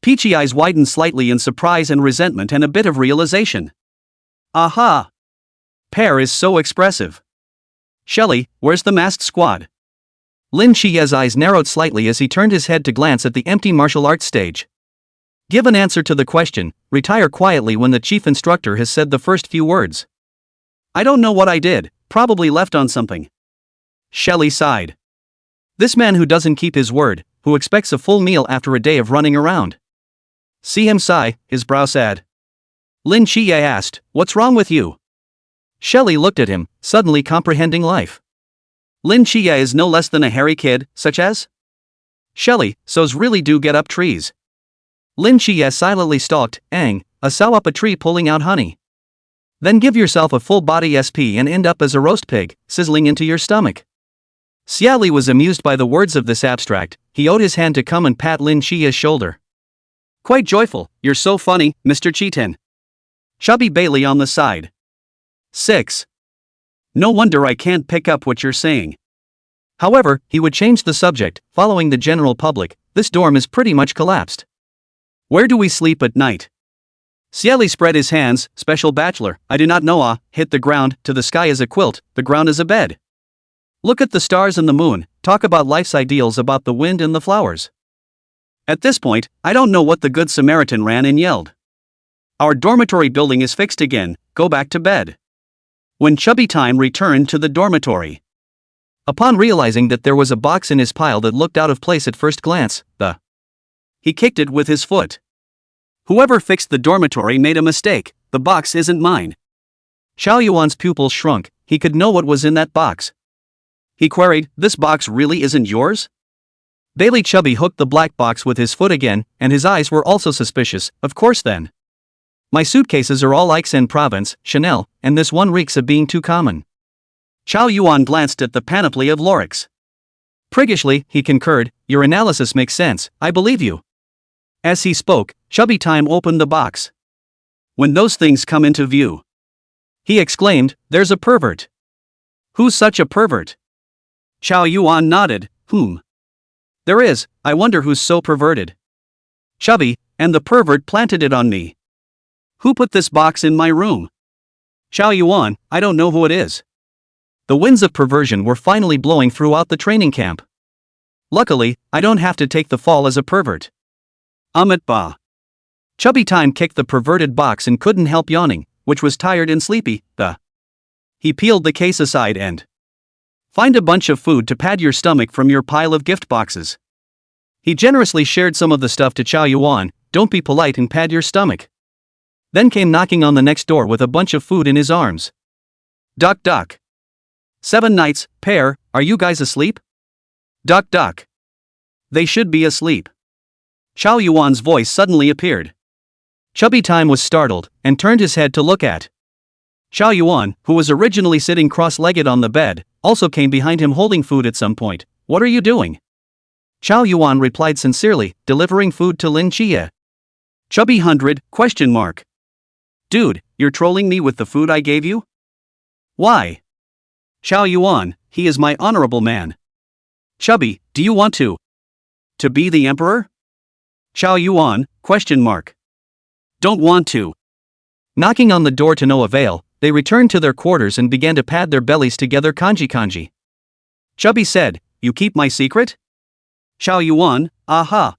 A: peachy eyes widened slightly in surprise and resentment and a bit of realization. Aha! Pear is so expressive. Xie Li, where's the masked squad? Lin Qiye's eyes narrowed slightly as he turned his head to glance at the empty martial arts stage. Give an answer to the question, retire quietly when the chief instructor has said the first few words. I don't know what I did, probably left on something. Xie Li sighed. This man who doesn't keep his word, who expects a full meal after a day of running around. See him sigh, his brow sad. Lin Qiye asked, what's wrong with you? Xie Li looked at him, suddenly comprehending life. Lin Qiye is no less than a hairy kid, such as? Xie Li, so's really do get up trees. Lin Qiye silently stalked Aang, a sow up a tree pulling out honey. Then give yourself a full body SP and end up as a roast pig, sizzling into your stomach. Xie Li was amused by the words of this abstract. He owed his hand to come and pat Lin Qiye's shoulder. Quite joyful, you're so funny, Mr. Cheatin. Chubby Bailey on the side. 6. No wonder I can't pick up what you're saying. However, he would change the subject. Following the general public, this dorm is pretty much collapsed. Where do we sleep at night? Xie Li spread his hands, special bachelor, I do not know, hit the ground, to the sky is a quilt, the ground is a bed. Look at the stars and the moon, talk about life's ideals, about the wind and the flowers. At this point, I don't know what the good Samaritan ran and yelled. Our dormitory building is fixed again, go back to bed. When Chubby Time returned to the dormitory. Upon realizing that there was a box in his pile that looked out of place at first glance, he kicked it with his foot. Whoever fixed the dormitory made a mistake, the box isn't mine. Xiao Yuan's pupils shrunk, he could know what was in that box. He queried, this box really isn't yours? Bailey Chubby hooked the black box with his foot again, and his eyes were also suspicious. Of course then. My suitcases are all Aix-en-Provence, Chanel, and this one reeks of being too common. Xiao Yuan glanced at the panoply of Lorix. Priggishly, he concurred, your analysis makes sense, I believe you. As he spoke, Chubby Time opened the box. When those things come into view, he exclaimed, there's a pervert. Who's such a pervert? Xiao Yuan nodded, There is, I wonder who's so perverted. Chubby, and the pervert planted it on me. Who put this box in my room? Xiao Yuan, I don't know who it is. The winds of perversion were finally blowing throughout the training camp. Luckily, I don't have to take the fall as a pervert. Ba. Chubby Time kicked the perverted box and couldn't help yawning, which was tired and sleepy. He peeled the case aside and find a bunch of food to pad your stomach from your pile of gift boxes. He generously shared some of the stuff to Xiao Yuan. Don't be polite and pad your stomach. Then came knocking on the next door with a bunch of food in his arms. Duck duck. 7 nights, Pear, are you guys asleep? Duck duck. They should be asleep. Xiao Yuan's voice suddenly appeared. Chubby Time was startled, and turned his head to look at Xiao Yuan, who was originally sitting cross-legged on the bed, also came behind him holding food at some point. What are you doing? Xiao Yuan replied sincerely, delivering food to Lin Qiye. Chubby 100, ? Dude, you're trolling me with the food I gave you? Why? Xiao Yuan, he is my honorable man. Chubby, do you want to be the emperor? Xiao Yuan, ? Don't want to. Knocking on the door to no avail, they returned to their quarters and began to pad their bellies together kanji. Chubby said, you keep my secret? Xiao Yuan, aha.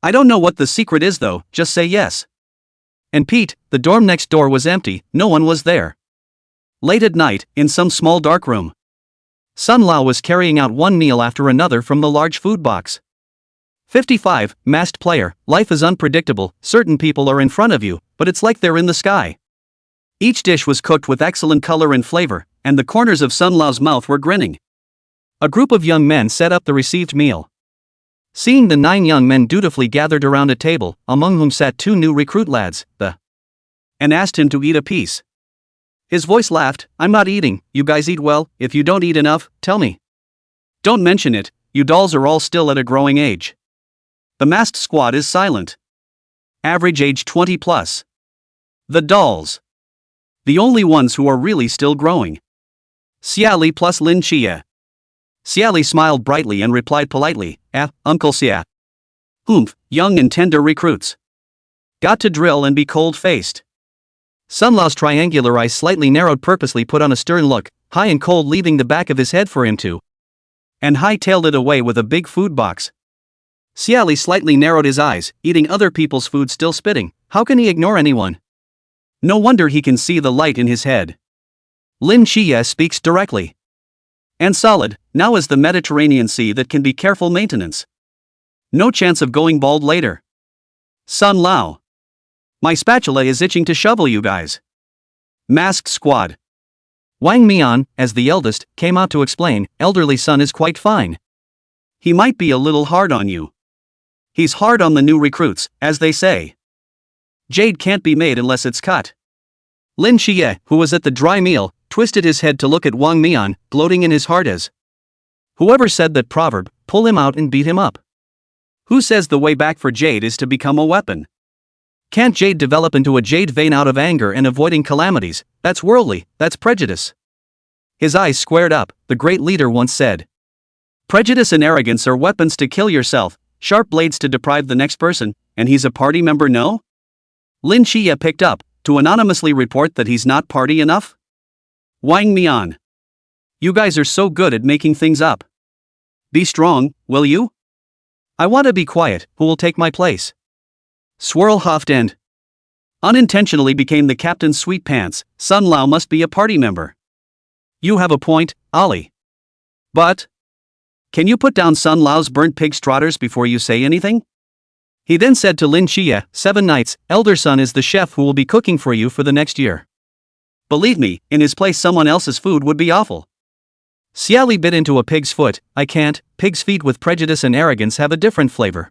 A: I don't know what the secret is though, just say yes. And Pete, the dorm next door was empty, no one was there. Late at night, in some small dark room, Sun Lao was carrying out one meal after another from the large food box. 55, masked player, life is unpredictable, certain people are in front of you, but it's like they're in the sky. Each dish was cooked with excellent color and flavor, and the corners of Sun Lao's mouth were grinning. A group of young men set up the received meal. Seeing the 9 young men dutifully gathered around a table, among whom sat 2 new recruit lads, and asked him to eat a piece. His voice laughed, I'm not eating, you guys eat well, if you don't eat enough, tell me. Don't mention it, you dolls are all still at a growing age. The masked squad is silent. Average age 20 plus. The dolls. The only ones who are really still growing. Xie Li plus Lin Qiye. Xie Li smiled brightly and replied politely, Uncle Xie. Humph, young and tender recruits. Got to drill and be cold-faced. Sun Lao's triangular eyes slightly narrowed, purposely put on a stern look, high and cold, leaving the back of his head for him to. And high-tailed it away with a big food box. Xie Li slightly narrowed his eyes, eating other people's food, still spitting. How can he ignore anyone? No wonder he can see the light in his head. Lin Qiye speaks directly. And solid, now is the Mediterranean Sea that can be careful maintenance. No chance of going bald later. Sun Lao. My spatula is itching to shovel you guys. Masked squad. Wang Mian, as the eldest, came out to explain, elderly son is quite fine. He might be a little hard on you. He's hard on the new recruits, as they say. Jade can't be made unless it's cut. Lin Qiye, who was at the dry meal, twisted his head to look at Wang Mian, gloating in his heart as. Whoever said that proverb, pull him out and beat him up. Who says the way back for Jade is to become a weapon? Can't Jade develop into a jade vein out of anger and avoiding calamities? That's worldly, that's prejudice. His eyes squared up, the great leader once said. Prejudice and arrogance are weapons to kill yourself, sharp blades to deprive the next person, and he's a party member, no? Lin Qiye picked up, to anonymously report that he's not party enough? Wang Mian. You guys are so good at making things up. Be strong, will you? I want to be quiet, who will take my place? Swirl huffed and unintentionally became the captain's sweet pants. Sun Lao must be a party member. You have a point, Ali. But can you put down Sun Lao's burnt pig trotters before you say anything? He then said to Lin Qiye, 7 nights, elder son is the chef who will be cooking for you for the next year. Believe me, in his place someone else's food would be awful. Xie Li bit into a pig's foot. I can't, pig's feet with prejudice and arrogance have a different flavor.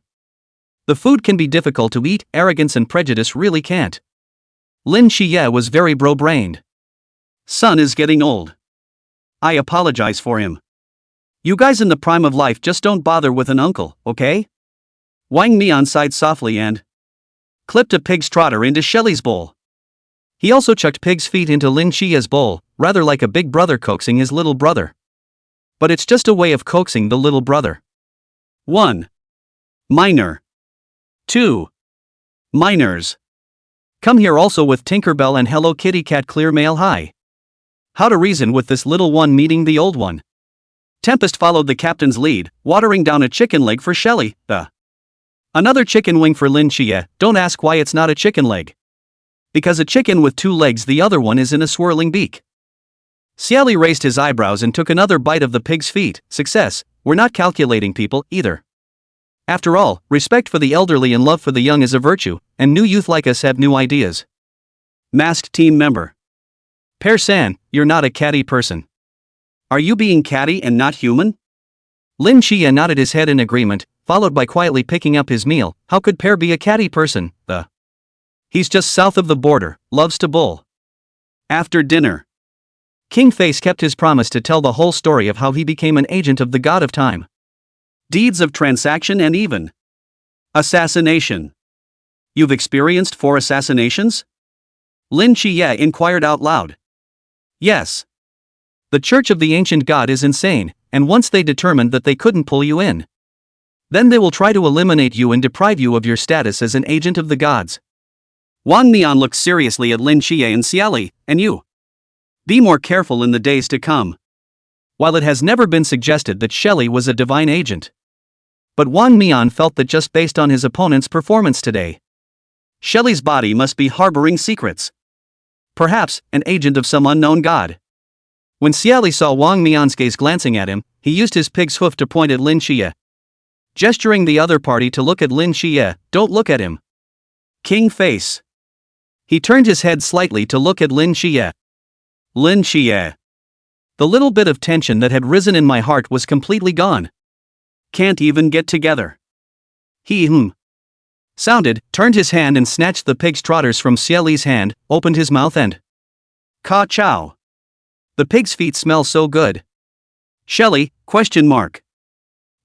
A: The food can be difficult to eat, arrogance and prejudice really can't. Lin Qiye was very bro-brained. Son is getting old. I apologize for him. You guys in the prime of life just don't bother with an uncle, okay? Wang Mian sighed softly and clipped a pig's trotter into Shelly's bowl. He also chucked pig's feet into Lin Qiye's bowl, rather like a big brother coaxing his little brother. But it's just a way of coaxing the little brother. 1. Minor. 2. Minors. Come here also with Tinkerbell and Hello Kitty Cat clear mail high. How to reason with this little one meeting the old one. Tempest followed the captain's lead, watering down a chicken leg for Shelly, another chicken wing for Lin Qiye. Don't ask why it's not a chicken leg. Because a chicken with 2 legs, the other one is in a swirling beak. Xie Li raised his eyebrows and took another bite of the pig's feet. Success, we're not calculating people, either. After all, respect for the elderly and love for the young is a virtue, and new youth like us have new ideas. Masked team member. Pear-san, you're not a catty person. Are you being catty and not human? Lin Qiye nodded his head in agreement, followed by quietly picking up his meal. How could Pear be a catty person? He's just south of the border, loves to bull. After dinner, King Face kept his promise to tell the whole story of how he became an agent of the God of Time. Deeds of transaction and even assassination. You've experienced 4 assassinations? Lin Qiye inquired out loud. Yes. The Church of the Ancient God is insane, and once they determined that they couldn't pull you in, then they will try to eliminate you and deprive you of your status as an agent of the gods. Wang Mian looked seriously at Lin Qiye and Xie Li, and you. Be more careful in the days to come. While it has never been suggested that Shelley was a divine agent, But Wang Mian felt that just based on his opponent's performance today, Xie Li's body must be harboring secrets. Perhaps, an agent of some unknown god. When Xie Li saw Wang Mian's gaze glancing at him, he used his pig's hoof to point at Lin Qiye, gesturing the other party to look at Lin Qiye. Don't look at him. King face. He turned his head slightly to look at Lin Qiye. Lin Qiye. The little bit of tension that had risen in my heart was completely gone. Can't even get together. He sounded, turned his hand and snatched the pig's trotters from Xie Li's hand, opened his mouth and Ka chow. The pig's feet smell so good. Xie Li?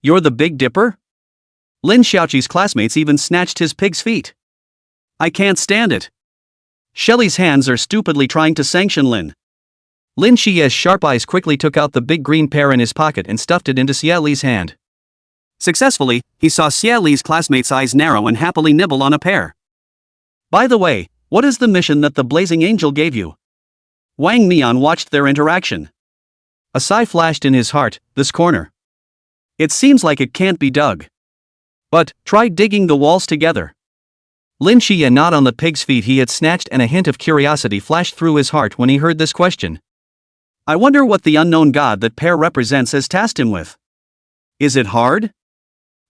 A: You're the Big Dipper? Lin Xiaoqi's classmates even snatched his pig's feet. I can't stand it. Xie Li's hands are stupidly trying to sanction Lin. Lin Qiye's sharp eyes quickly took out the big green pear in his pocket and stuffed it into Xie Li's hand. Successfully, he saw Xie Li's classmates' eyes narrow and happily nibble on a pear. By the way, what is the mission that the Blazing Angel gave you? Wang Mian watched their interaction. A sigh flashed in his heart. This corner. It seems like it can't be dug. But, try digging the walls together. Lin Qiye gnawed on the pig's feet he had snatched and a hint of curiosity flashed through his heart when he heard this question. I wonder what the unknown god that Pear represents has tasked him with. Is it hard?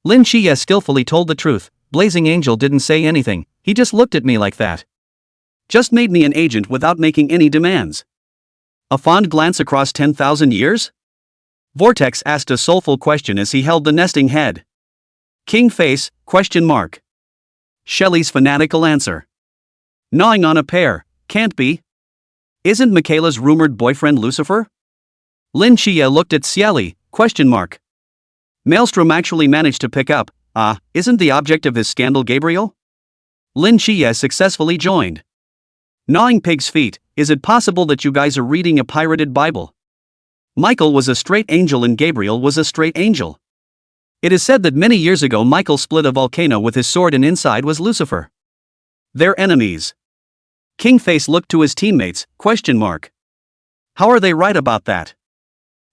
A: Lin Qiye skillfully told the truth. Blazing Angel didn't say anything, he just looked at me like that. Just made me an agent without making any demands. A fond glance across 10,000 years? Vortex asked a soulful question as he held the nesting head. King face? Xie Li's fanatical answer. Gnawing on a pear, can't be. Isn't Michaela's rumored boyfriend Lucifer? Lin Qiye looked at Xie Li, Maelstrom actually managed to pick up, isn't the object of his scandal Gabriel? Lin Qiye successfully joined. Gnawing pig's feet, is it possible that you guys are reading a pirated Bible? Michael was a straight angel and Gabriel was a straight angel. It is said that many years ago Michael split a volcano with his sword and inside was Lucifer. They're enemies. Kingface looked to his teammates, How are they right about that?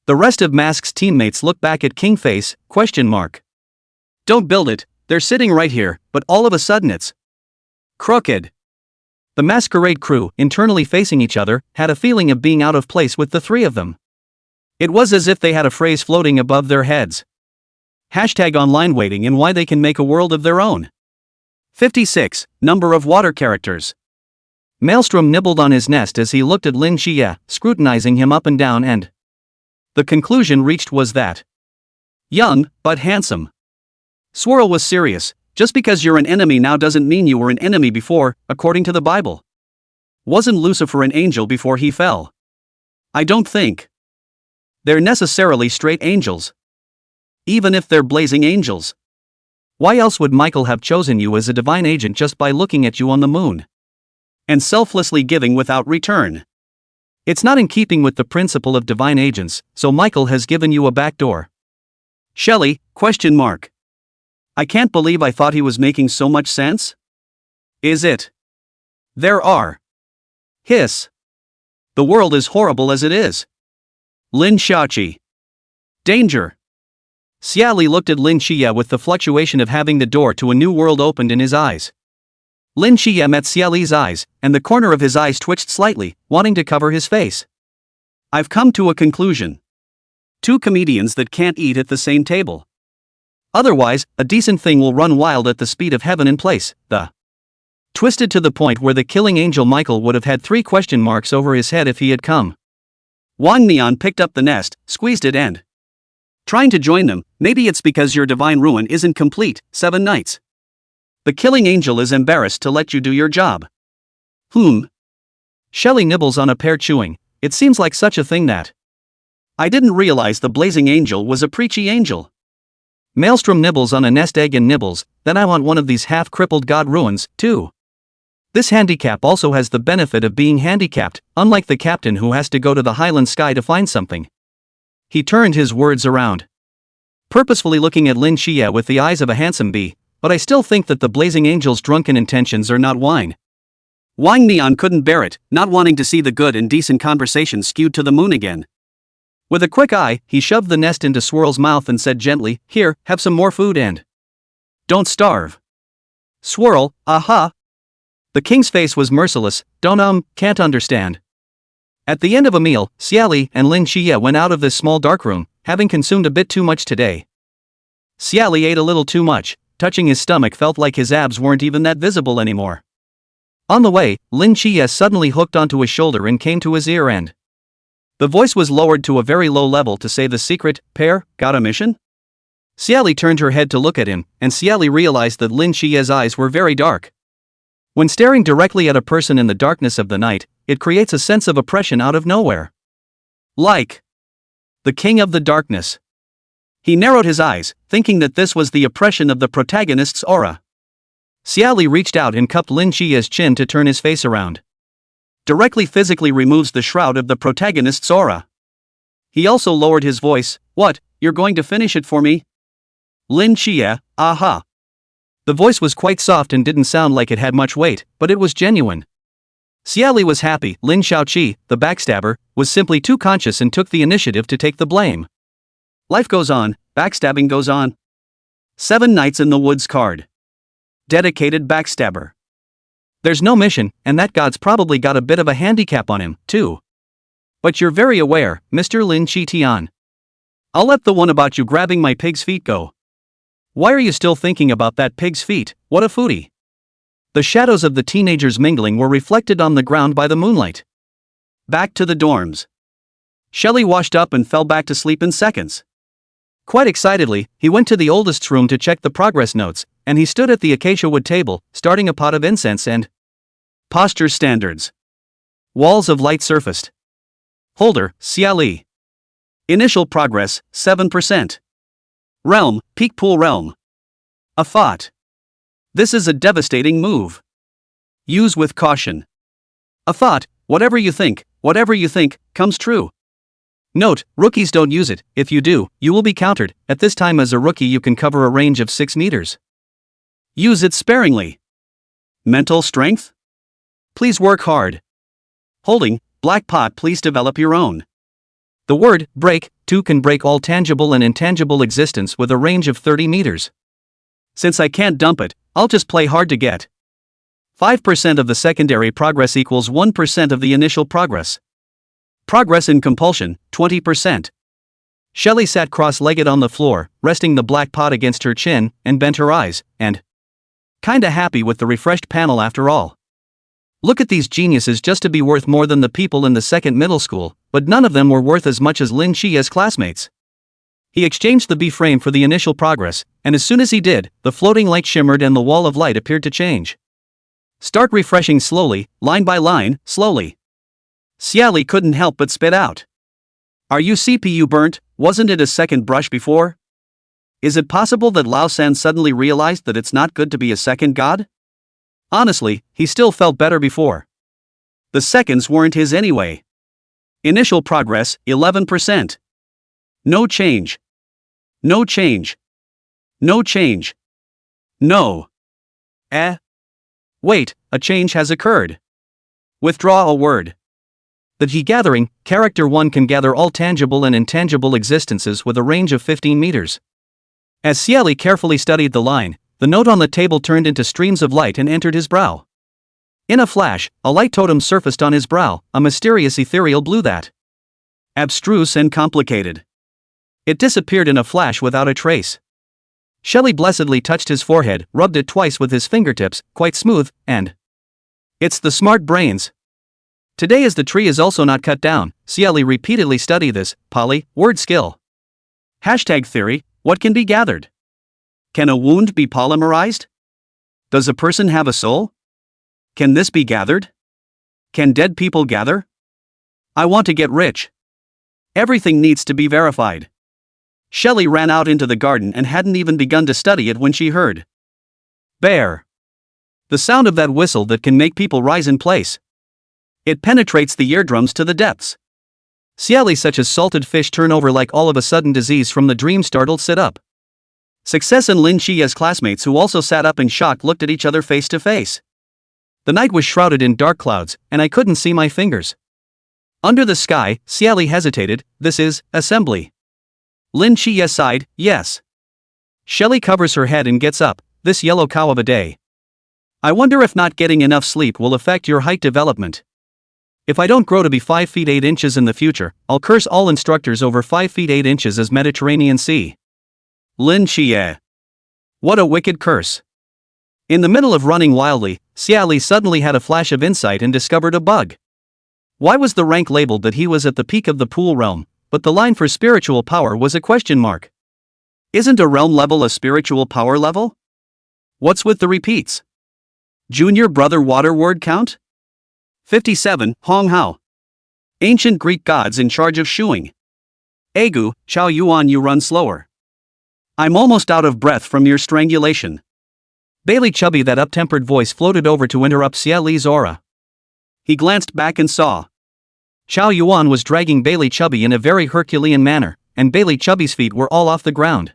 A: The rest of Mask's teammates looked back at Kingface, Don't build it, they're sitting right here, but all of a sudden it's crooked. The masquerade crew, internally facing each other, had a feeling of being out of place with the three of them. It was as if they had a phrase floating above their heads. #online waiting and why they can make a world of their own. 56. Number of water characters. Maelstrom nibbled on his nest as he looked at Lin Qiye, scrutinizing him up and down and the conclusion reached was that young, but handsome. Swirl was serious. Just because you're an enemy now doesn't mean you were an enemy before, according to the Bible. Wasn't Lucifer an angel before he fell? I don't think they're necessarily straight angels. Even if they're blazing angels. Why else would Michael have chosen you as a divine agent just by looking at you on the moon? And selflessly giving without return. It's not in keeping with the principle of divine agents, so Michael has given you a backdoor. Xie Li? I can't believe I thought he was making so much sense. Is it? There are. Hiss. The world is horrible as it is. Lin Xiaoqi. Danger. Xie Li looked at Lin Qiye with the fluctuation of having the door to a new world opened in his eyes. Lin Qiye met Xie Li's eyes, and the corner of his eyes twitched slightly, wanting to cover his face. I've come to a conclusion. Two comedians that can't eat at the same table. Otherwise, a decent thing will run wild at the speed of heaven in place, twisted to the point where the killing angel Michael would have had 3 question marks over his head if he had come. Wang Mian picked up the nest, squeezed it and trying to join them. Maybe it's because your divine ruin isn't complete. 7 nights. The killing angel is embarrassed to let you do your job. Xie Li nibbles on a pear chewing. It seems like such a thing that I didn't realize the blazing angel was a preachy angel. Maelstrom nibbles on a nest egg and nibbles, then I want one of these half-crippled god ruins, too. This handicap also has the benefit of being handicapped, unlike the captain who has to go to the highland sky to find something. He turned his words around. Purposefully looking at Lin Qiye with the eyes of a handsome bee, but I still think that the blazing angel's drunken intentions are not wine. Wang Mian couldn't bear it, not wanting to see the good and decent conversation skewed to the moon again. With a quick eye, he shoved the nest into Swirl's mouth and said gently, "Here, have some more food and don't starve." Swirl, aha! The king's face was merciless. Can't understand. At the end of a meal, Xie Li and Lin Qiye went out of this small dark room, having consumed a bit too much today. Xie Li ate a little too much. Touching his stomach felt like his abs weren't even that visible anymore. On the way, Lin Qiye suddenly hooked onto his shoulder and came to his ear end. The voice was lowered to a very low level to say the secret, "Pear, got a mission?" Xie Li turned her head to look at him, and Xie Li realized that Lin Qiye's eyes were very dark. When staring directly at a person in the darkness of the night, it creates a sense of oppression out of nowhere. Like the king of the darkness. He narrowed his eyes, thinking that this was the oppression of the protagonist's aura. Xie Li reached out and cupped Lin Qiye's chin to turn his face around. Directly physically removes the shroud of the protagonist's aura. He also lowered his voice, "What, you're going to finish it for me?" Lin Qiye, aha. The voice was quite soft and didn't sound like it had much weight, but it was genuine. Xie Li was happy. Lin Qiye, the backstabber, was simply too conscious and took the initiative to take the blame. Life goes on, backstabbing goes on. 7 Nights in the Woods card. Dedicated backstabber. There's no mission, and that god's probably got a bit of a handicap on him, too. But you're very aware, Mr. Lin Qiye. I'll let the one about you grabbing my pig's feet go. Why are you still thinking about that pig's feet? What a foodie. The shadows of the teenagers mingling were reflected on the ground by the moonlight. Back to the dorms. Xie Li washed up and fell back to sleep in seconds. Quite excitedly, he went to the oldest's room to check the progress notes, and he stood at the acacia wood table, starting a pot of incense and posture standards. Walls of light surfaced. Holder, Xie Li. Initial progress, 7%. Realm, peak pool realm. A thought. This is a devastating move. Use with caution. A thought, whatever you think, comes true. Note, rookies don't use it. If you do, you will be countered. At this time as a rookie you can cover a range of 6 meters. Use it sparingly. Mental strength? Please work hard. Holding, black pot, please develop your own. The word, break, too, can break all tangible and intangible existence with a range of 30 meters. Since I can't dump it, I'll just play hard to get. 5% of the secondary progress equals 1% of the initial progress. Progress in compulsion, 20%. Xie Li sat cross-legged on the floor, resting the black pot against her chin, and bent her eyes, and kinda happy with the refreshed panel after all. Look at these geniuses just to be worth more than the people in the second middle school, but none of them were worth as much as Lin Qiye's classmates. He exchanged the B frame for the initial progress, and as soon as he did, the floating light shimmered and the wall of light appeared to change. Start refreshing slowly, line by line, slowly. Xie Li couldn't help but spit out. Are you CPU burnt? Wasn't it a second brush before? Is it possible that Lao San suddenly realized that it's not good to be a second god? Honestly, he still felt better before. The seconds weren't his anyway. Initial progress, 11%. No change. No change. No change. No. Wait, a change has occurred. Withdraw a word. The G gathering, character 1 can gather all tangible and intangible existences with a range of 15 meters. As Xie Li carefully studied the line, the note on the table turned into streams of light and entered his brow. In a flash, a light totem surfaced on his brow, a mysterious ethereal blue that abstruse and complicated. It disappeared in a flash without a trace. Xie Li blessedly touched his forehead, rubbed it twice with his fingertips, quite smooth, and it's the smart brains. Today as the tree is also not cut down, Xie Li repeatedly study this, word skill. Hashtag theory, what can be gathered? Can a wound be polymerized? Does a person have a soul? Can this be gathered? Can dead people gather? I want to get rich. Everything needs to be verified. Xie Li ran out into the garden and hadn't even begun to study it when she heard Bear. The sound of that whistle that can make people rise in place. It penetrates the eardrums to the depths. Xie Li, such as salted fish turn over like all of a sudden disease from the dream, startled sit up. Success and Lin Qiye's classmates, who also sat up in shock, looked at each other face to face. The night was shrouded in dark clouds, and I couldn't see my fingers. Under the sky, Xie Li hesitated. This is assembly. Lin Qiye sighed, yes. Shelly covers her head and gets up. This yellow cow of a day. I wonder if not getting enough sleep will affect your height development. If I don't grow to be 5 feet 8 inches in the future, I'll curse all instructors over 5 feet 8 inches as Mediterranean Sea. Lin Qiye. What a wicked curse. In the middle of running wildly, Xie Li suddenly had a flash of insight and discovered a bug. Why was the rank labeled that he was at the peak of the pool realm, but the line for spiritual power was a question mark? Isn't a realm level a spiritual power level? What's with the repeats? Junior brother water word count? 57, Hong Hao. Ancient Greek gods in charge of shooing. Agu, Chao Yuan, you run slower. I'm almost out of breath from your strangulation. Bailey Chubby, that up-tempered voice floated over to interrupt Xie Li's aura. He glanced back and saw. Chao Yuan was dragging Bailey Chubby in a very Herculean manner, and Bailey Chubby's feet were all off the ground.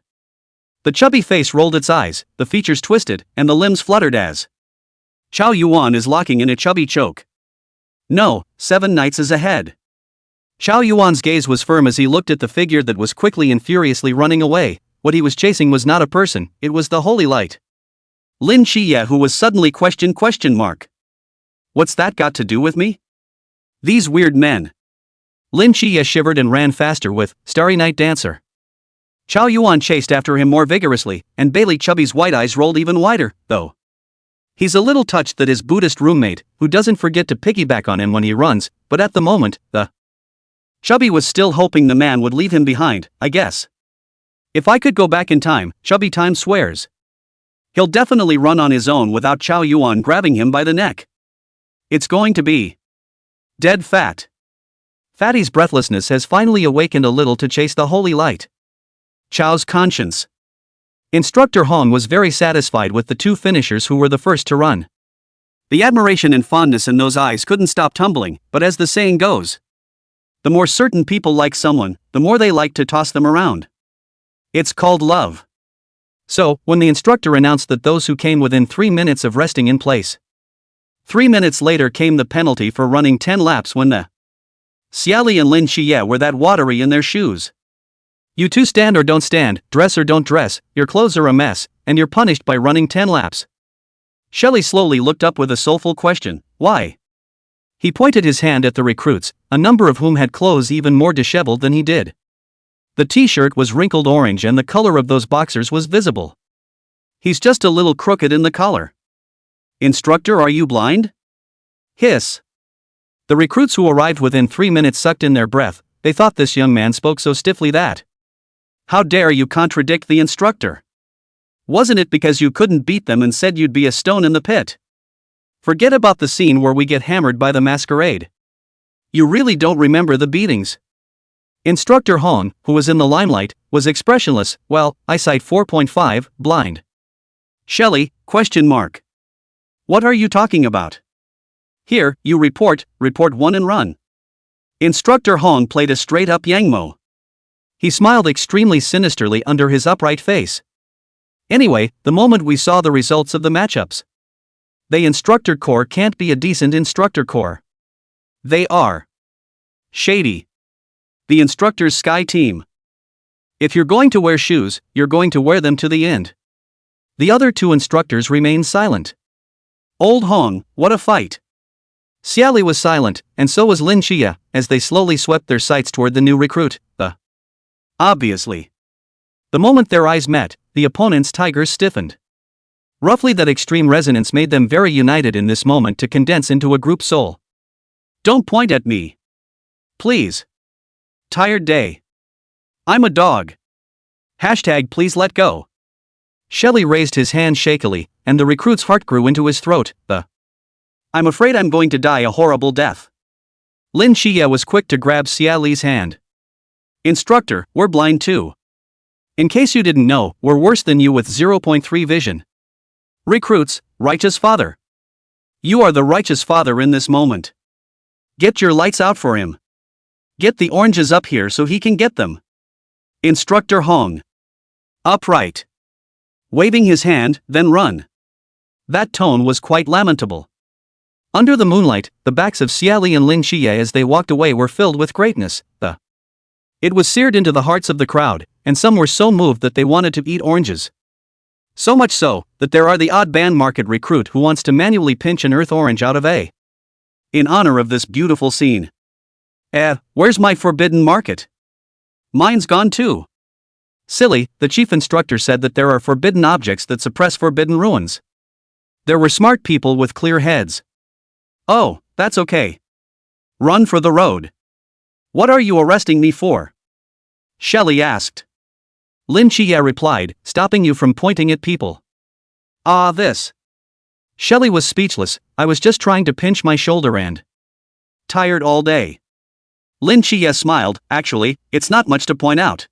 A: The chubby face rolled its eyes, the features twisted, and the limbs fluttered as Chao Yuan is locking in a chubby choke. No, 7 nights is ahead. Chao Yuan's gaze was firm as he looked at the figure that was quickly and furiously running away. What he was chasing was not a person, it was the holy light. Lin Qiye, who was suddenly questioned. What's that got to do with me? These weird men. Lin Qiye shivered and ran faster with Starry Night Dancer. Chao Yuan chased after him more vigorously, and Bailey Chubby's white eyes rolled even wider, though. He's a little touched that his Buddhist roommate, who doesn't forget to piggyback on him when he runs, but at the moment, the Chubby was still hoping the man would leave him behind, I guess. If I could go back in time, Chubby time swears. He'll definitely run on his own without Chao Yuan grabbing him by the neck. It's going to be dead fat. Fatty's breathlessness has finally awakened a little to chase the holy light. Chao's conscience. Instructor Hong was very satisfied with the 2 finishers who were the first to run. The admiration and fondness in those eyes couldn't stop tumbling, but as the saying goes, the more certain people like someone, the more they like to toss them around. It's called love. So, when the instructor announced that those who came within 3 minutes of resting in place. 3 minutes later came the penalty for running 10 laps when the Xie Li and Lin Qiye were that watery in their shoes. You two stand or don't stand, dress or don't dress, your clothes are a mess, and you're punished by running 10 laps. Shelley slowly looked up with a soulful question, why? He pointed his hand at the recruits, a number of whom had clothes even more disheveled than he did. The t-shirt was wrinkled orange and the color of those boxers was visible. He's just a little crooked in the collar. Instructor, are you blind? Hiss. The recruits who arrived within 3 minutes sucked in their breath. They thought this young man spoke so stiffly that. How dare you contradict the instructor? Wasn't it because you couldn't beat them and said you'd be a stone in the pit? Forget about the scene where we get hammered by the masquerade. You really don't remember the beatings. Instructor Hong, who was in the limelight, was expressionless, well, eyesight 4.5, blind. Shelley, ? What are you talking about? Here, you report 1 and run. Instructor Hong played a straight-up Yangmo. He smiled extremely sinisterly under his upright face. Anyway, the moment we saw the results of the matchups. The instructor corps can't be a decent instructor corps. They are shady. The instructor's sky team. If you're going to wear shoes, you're going to wear them to the end. The other 2 instructors remained silent. Old Hong, what a fight. Xie Li was silent, and so was Lin Qiye, as they slowly swept their sights toward the new recruit, the Obviously. The moment their eyes met, the opponent's tigers stiffened. Roughly that extreme resonance made them very united in this moment to condense into a group soul. Don't point at me. Please. Tired day. I'm a dog. Hashtag please let go. Shelley raised his hand shakily, and the recruit's heart grew into his throat, I'm afraid I'm going to die a horrible death. Lin Qiye was quick to grab Xie Li's hand. Instructor, we're blind too. In case you didn't know, we're worse than you with 0.3 vision. Recruits, righteous father. You are the righteous father in this moment. Get your lights out for him. Get the oranges up here so he can get them. Instructor Hong. Upright. Waving his hand, then run. That tone was quite lamentable. Under the moonlight, the backs of Xie Li and Lin Qiye as they walked away were filled with greatness. It was seared into the hearts of the crowd, and some were so moved that they wanted to eat oranges. So much so, that there are the odd band market recruit who wants to manually pinch an earth orange out of A. In honor of this beautiful scene. Where's my forbidden market? Mine's gone too. Silly, the chief instructor said that there are forbidden objects that suppress forbidden ruins. There were smart people with clear heads. Oh, that's okay. Run for the road. What are you arresting me for? Xie Li asked. Lin Qiye replied, stopping you from pointing at people. This. Xie Li was speechless. I was just trying to pinch my shoulder and tired all day. Lin Qiye smiled. Actually, it's not much to point out.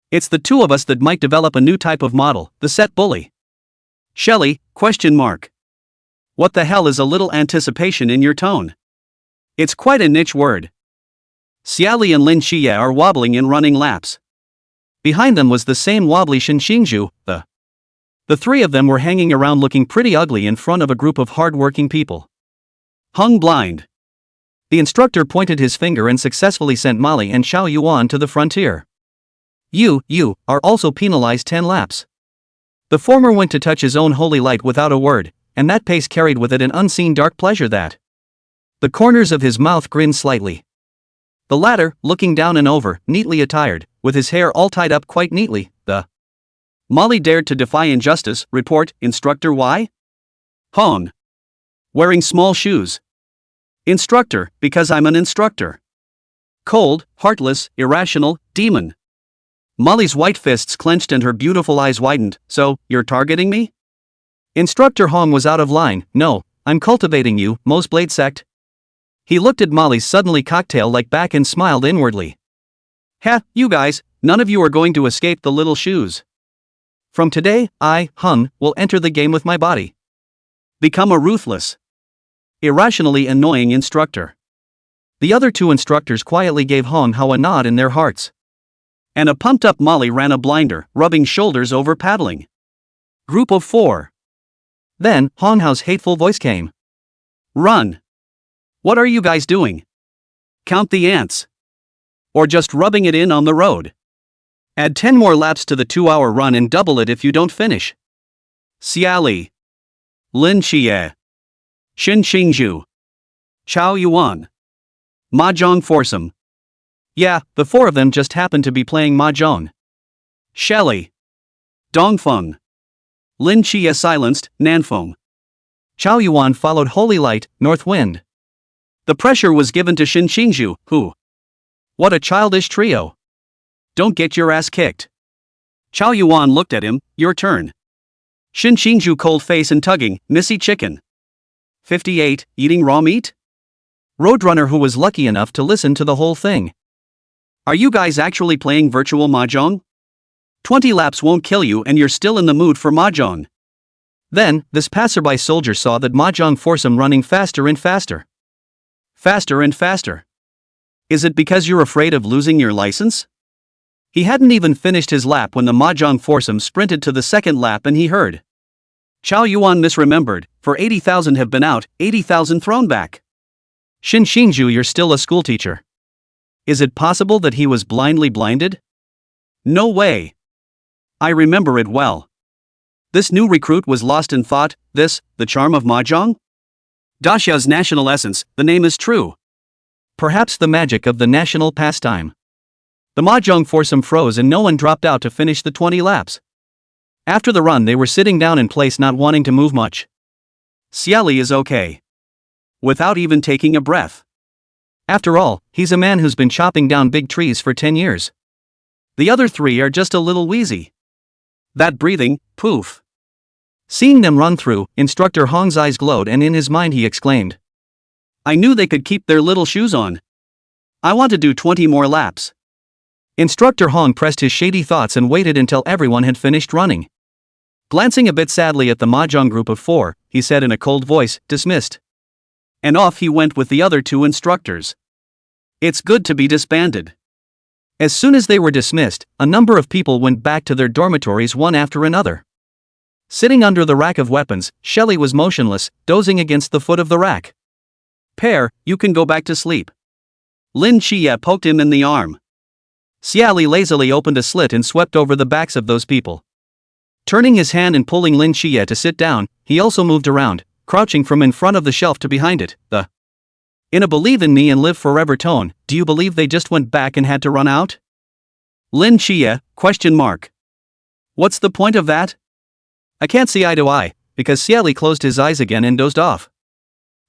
A: It's the two of us that might develop a new type of model, the set bully. Xie Li, question mark. What the hell is a little anticipation in your tone? It's quite a niche word. Xie Li and Lin Qiye are wobbling in running laps. Behind them was the same wobbly Xinxingzhu. The three of them were hanging around looking pretty ugly in front of a group of hard-working people. Hung blind. The instructor pointed his finger and successfully sent Molly and Xiao Yuan to the frontier. You are also penalized 10 laps. The former went to touch his own holy light without a word, and that pace carried with it an unseen dark pleasure that. The corners of his mouth grinned slightly. The latter, looking down and over, neatly attired, with his hair all tied up quite neatly, Molly dared to defy injustice. Report, Instructor Y? Hong. Wearing small shoes. Instructor, because I'm an instructor. Cold, heartless, irrational, demon. Molly's white fists clenched and her beautiful eyes widened. So, you're targeting me? Instructor Hong was out of line. No, I'm cultivating you, Mo's Blade Sect. He looked at Molly's suddenly cocktail-like back and smiled inwardly. You guys, none of you are going to escape the little shoes. From today, I, Hung, will enter the game with my body. Become a ruthless, irrationally annoying instructor. The other two instructors quietly gave Hong Hao a nod in their hearts. And a pumped-up Molly ran a blinder, rubbing shoulders over paddling. Group of 4. Then, Hong Hao's hateful voice came. Run. What are you guys doing? Count the ants. Or just rubbing it in on the road. Add 10 more laps to the 2-hour run and double it if you don't finish. Xie Li. Lin Qiye. Xinxingzhu. Qiao Yuan. Mahjong foursome. Yeah, the 4 of them just happened to be playing mahjong. Xie Li. Dongfeng. Lin Qiye silenced, Nanfeng. Qiao Yuan followed Holy Light, North Wind. The pressure was given to Xinxingzhu, who. What a childish trio. Don't get your ass kicked. Qiao Yuan looked at him. Your turn. Xinxingzhu cold face and tugging, Missy chicken. 58, eating raw meat? Roadrunner who was lucky enough to listen to the whole thing. Are you guys actually playing virtual mahjong? 20 laps won't kill you and you're still in the mood for mahjong. Then, this passerby soldier saw that mahjong foursome running faster and faster. Faster and faster. Is it because you're afraid of losing your license? He hadn't even finished his lap when the mahjong foursome sprinted to the second lap and he heard. Qiao Yuan misremembered, for 80,000 have been out, 80,000 thrown back. Xinxingzhu, you're still a schoolteacher. Is it possible that he was blindly blinded? No way. I remember it well. This new recruit was lost in thought. This, the charm of mahjong? Daxia's national essence, the name is true. Perhaps the magic of the national pastime. The mahjong foursome froze and no one dropped out to finish the 20 laps. After the run they were sitting down in place not wanting to move much. Xie Li is okay. Without even taking a breath. After all, he's a man who's been chopping down big trees for 10 years. The other 3 are just a little wheezy. That breathing, poof. Seeing them run through, Instructor Hong's eyes glowed and in his mind he exclaimed. I knew they could keep their little shoes on. I want to do 20 more laps. Instructor Hong pressed his shady thoughts and waited until everyone had finished running. Glancing a bit sadly at the mahjong group of 4, he said in a cold voice, dismissed. And off he went with the other 2 instructors. It's good to be disbanded. As soon as they were dismissed, a number of people went back to their dormitories one after another. Sitting under the rack of weapons, Xie Li was motionless, dozing against the foot of the rack. Pear, you can go back to sleep. Lin Qiye poked him in the arm. Xie Li lazily opened a slit and swept over the backs of those people. Turning his hand and pulling Lin Qiye to sit down, he also moved around, crouching from in front of the shelf to behind it. In a believe in me and live forever tone, do you believe they just went back and had to run out? Lin Qiye, ? What's the point of that? I can't see eye to eye, because Xie Li closed his eyes again and dozed off.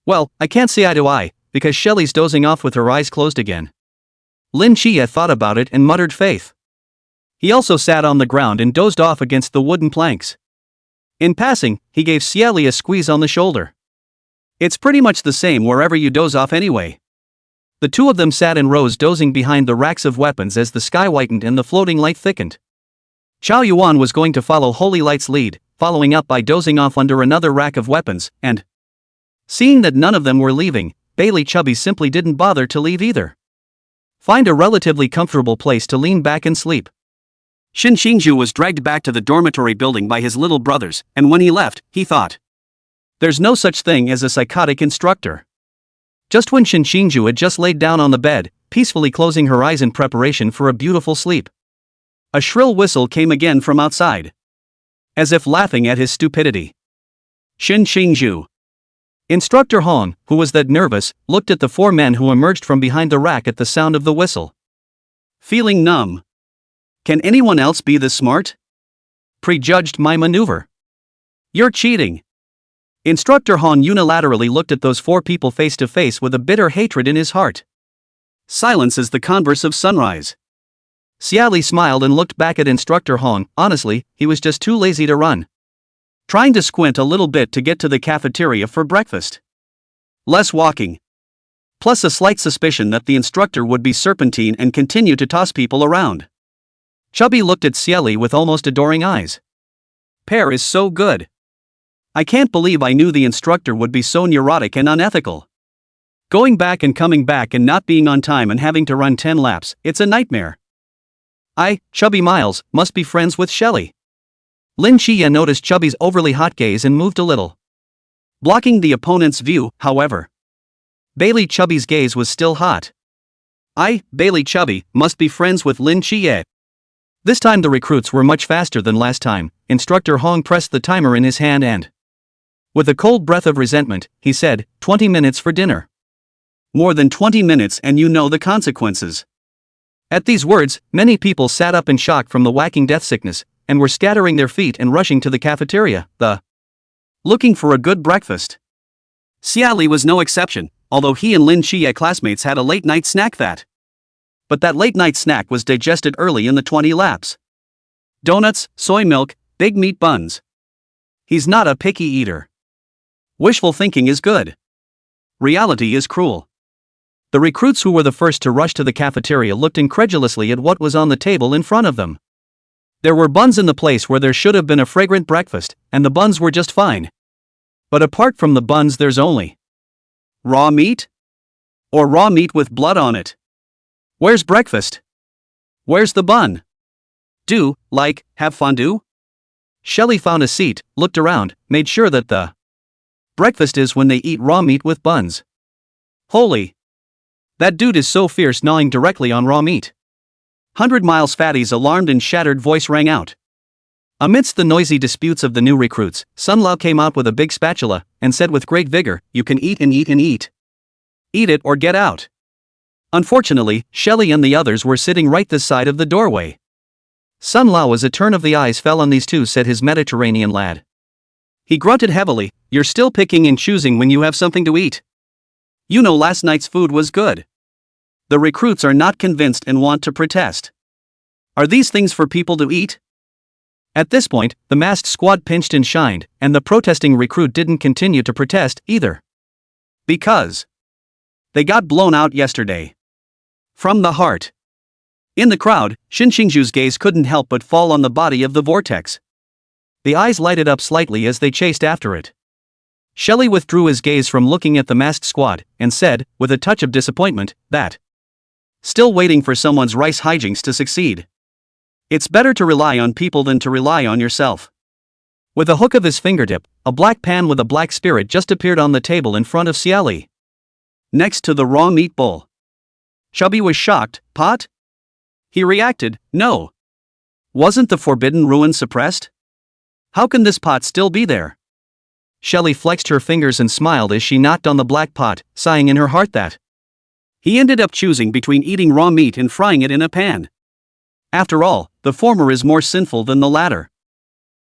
A: Well, I can't see eye to eye, because Shelley's dozing off with her eyes closed again. Lin Qiye thought about it and muttered faith. He also sat on the ground and dozed off against the wooden planks. In passing, he gave Xie Li a squeeze on the shoulder. It's pretty much the same wherever you doze off anyway. The two of them sat in rows dozing behind the racks of weapons as the sky whitened and the floating light thickened. Chao Yuan was going to follow Holy Light's lead, following up by dozing off under another rack of weapons, and seeing that none of them were leaving, Bailey Chubby simply didn't bother to leave either. Find a relatively comfortable place to lean back and sleep. Xin Xingzhu was dragged back to the dormitory building by his little brothers, and when he left, he thought, there's no such thing as a psychotic instructor. Just when Xin Xingzhu had just laid down on the bed, peacefully closing her eyes in preparation for a beautiful sleep, a shrill whistle came again from outside. As if laughing at his stupidity. Xin Xingzhu. Instructor Hong, who was that nervous, looked at the four men who emerged from behind the rack at the sound of the whistle. Feeling numb. Can anyone else be this smart? Prejudged my maneuver. You're cheating. Instructor Han unilaterally looked at those four people face to face with a bitter hatred in his heart. Silence is the converse of sunrise. Xie Li smiled and looked back at Instructor Han. Honestly, he was just too lazy to run. Trying to squint a little bit to get to the cafeteria for breakfast. Less walking. Plus a slight suspicion that the instructor would be serpentine and continue to toss people around. Chubby looked at Xie Li with almost adoring eyes. Pear is so good. I can't believe I knew the instructor would be so neurotic and unethical. Going back and coming back and not being on time and having to run 10 laps, it's a nightmare. Chubby Miles, must be friends with Shelley. Lin Qiye noticed Chubby's overly hot gaze and moved a little. Blocking the opponent's view, however. Bailey Chubby's gaze was still hot. Bailey Chubby, must be friends with Lin Qiye. This time the recruits were much faster than last time. Instructor Hong pressed the timer in his hand and, with a cold breath of resentment, he said, 20 minutes for dinner. More than 20 minutes and you know the consequences. At these words, many people sat up in shock from the whacking death sickness, and were scattering their feet and rushing to the cafeteria, looking for a good breakfast. Xie Li was no exception, although he and Lin Qiye classmates had a late-night snack But that late-night snack was digested early in the 20 laps. Donuts, soy milk, big meat buns. He's not a picky eater. Wishful thinking is good. Reality is cruel. The recruits who were the first to rush to the cafeteria looked incredulously at what was on the table in front of them. There were buns in the place where there should have been a fragrant breakfast, and the buns were just fine. But apart from the buns there's only raw meat? Or raw meat with blood on it? Where's breakfast? Where's the bun? Have fondue? Shelley found a seat, looked around, made sure that the breakfast is when they eat raw meat with buns. Holy! That dude is so fierce, gnawing directly on raw meat. 100 Miles Fatty's alarmed and shattered voice rang out. Amidst the noisy disputes of the new recruits, Sun Lao came out with a big spatula, and said with great vigor, you can eat and eat and eat. Eat it or get out. Unfortunately, Shelley and the others were sitting right this side of the doorway. Sun Lao, as a turn of the eyes fell on these two, said his Mediterranean lad. He grunted heavily, you're still picking and choosing when you have something to eat. You know last night's food was good. The recruits are not convinced and want to protest. Are these things for people to eat? At this point, the masked squad pinched and shined, and the protesting recruit didn't continue to protest either. Because they got blown out yesterday. From the heart. In the crowd, Xin Xingzhu's gaze couldn't help but fall on the body of the vortex. The eyes lighted up slightly as they chased after it. Shelley withdrew his gaze from looking at the masked squad, and said, with a touch of disappointment, that still waiting for someone's rice hijinks to succeed. It's better to rely on people than to rely on yourself. With a hook of his fingertip, a black pan with a black spirit just appeared on the table in front of Xie Li. next to the raw meat bowl. Chubby was shocked. Pot? He reacted, no. Wasn't the forbidden ruin suppressed? How can this pot still be there? Xie Li flexed her fingers and smiled as she knocked on the black pot, sighing in her heart that he ended up choosing between eating raw meat and frying it in a pan. After all, the former is more sinful than the latter.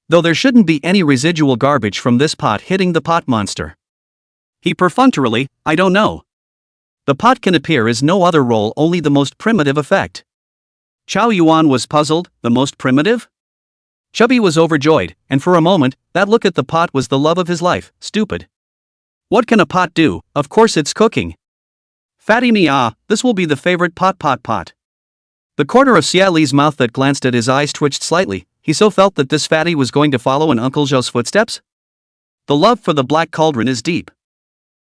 A: Though there shouldn't be any residual garbage from this pot hitting the pot monster. He perfunctorily, I don't know. The pot can appear as no other role, only the most primitive effect. Chow Yuan was puzzled, the most primitive? Chubby was overjoyed, and for a moment, that look at the pot was the love of his life. Stupid. What can a pot do? Of course it's cooking. Fatty me this will be the favorite pot. The corner of Xie Li's mouth that glanced at his eyes twitched slightly. He so felt that this fatty was going to follow in Uncle Zhou's footsteps. The love for the black cauldron is deep.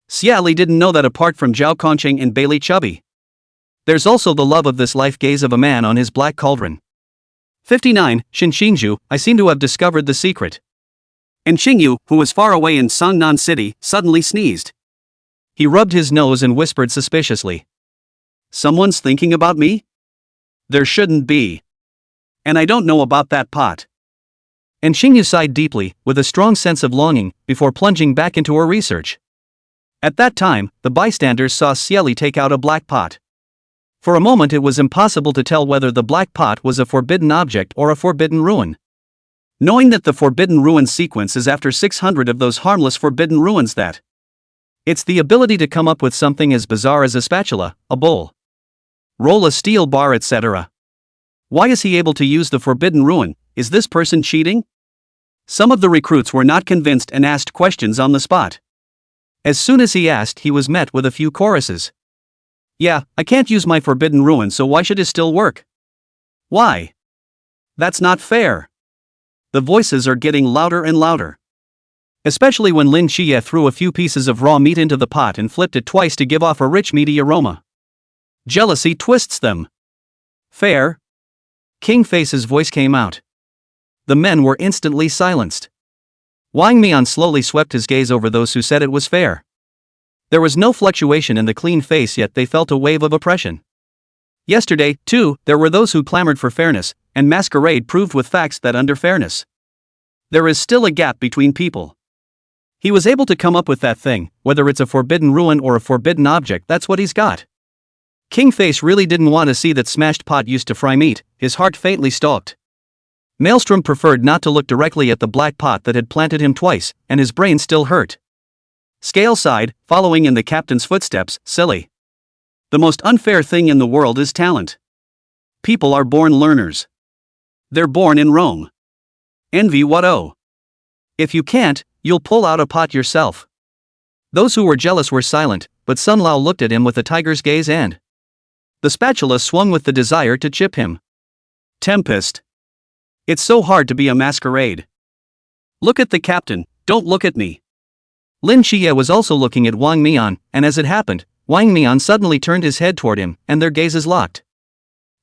A: Xie Li didn't know that apart from Zhao Concheng and Bailey Chubby, there's also the love of this life gaze of a man on his black cauldron. 59. Xinxingzhu, I seem to have discovered the secret. And Xingyu, who was far away in Songnan City, suddenly sneezed. He rubbed his nose and whispered suspiciously. Someone's thinking about me? There shouldn't be. And I don't know about that pot. And Xingyu sighed deeply, with a strong sense of longing, before plunging back into her research. At that time, the bystanders saw Xie Li take out a black pot. For a moment it was impossible to tell whether the black pot was a forbidden object or a forbidden ruin. Knowing that the forbidden ruin sequence is after 600 of those harmless forbidden ruins that it's the ability to come up with something as bizarre as a spatula, a bowl, roll a steel bar, etc. Why is he able to use the forbidden ruin? Is this person cheating? Some of the recruits were not convinced and asked questions on the spot. As soon as he asked, he was met with a few choruses. Yeah, I can't use my forbidden ruin, so why should it still work? Why? That's not fair. The voices are getting louder and louder. Especially when Lin Qiye threw a few pieces of raw meat into the pot and flipped it twice to give off a rich meaty aroma. Jealousy twists them. Fair? King Face's voice came out. The men were instantly silenced. Wang Mian slowly swept his gaze over those who said it was fair. There was no fluctuation in the clean face, yet they felt a wave of oppression. Yesterday, too, there were those who clamored for fairness, and Masquerade proved with facts that under fairness, there is still a gap between people. He was able to come up with that thing, whether it's a forbidden ruin or a forbidden object, that's what he's got. King Face really didn't want to see that smashed pot used to fry meat, his heart faintly stalked. Maelstrom preferred not to look directly at the black pot that had planted him twice, and his brain still hurt. Scale sighed, following in the captain's footsteps, silly. The most unfair thing in the world is talent. People are born learners. They're born in Rome. Envy what oh? If you can't, you'll pull out a pot yourself. Those who were jealous were silent, but Sun Lao looked at him with a tiger's gaze and the spatula swung with the desire to chip him. Tempest. It's so hard to be a masquerade. Look at the captain, don't look at me. Lin Qiye was also looking at Wang Mian, and as it happened, Wang Mian suddenly turned his head toward him, and their gazes locked.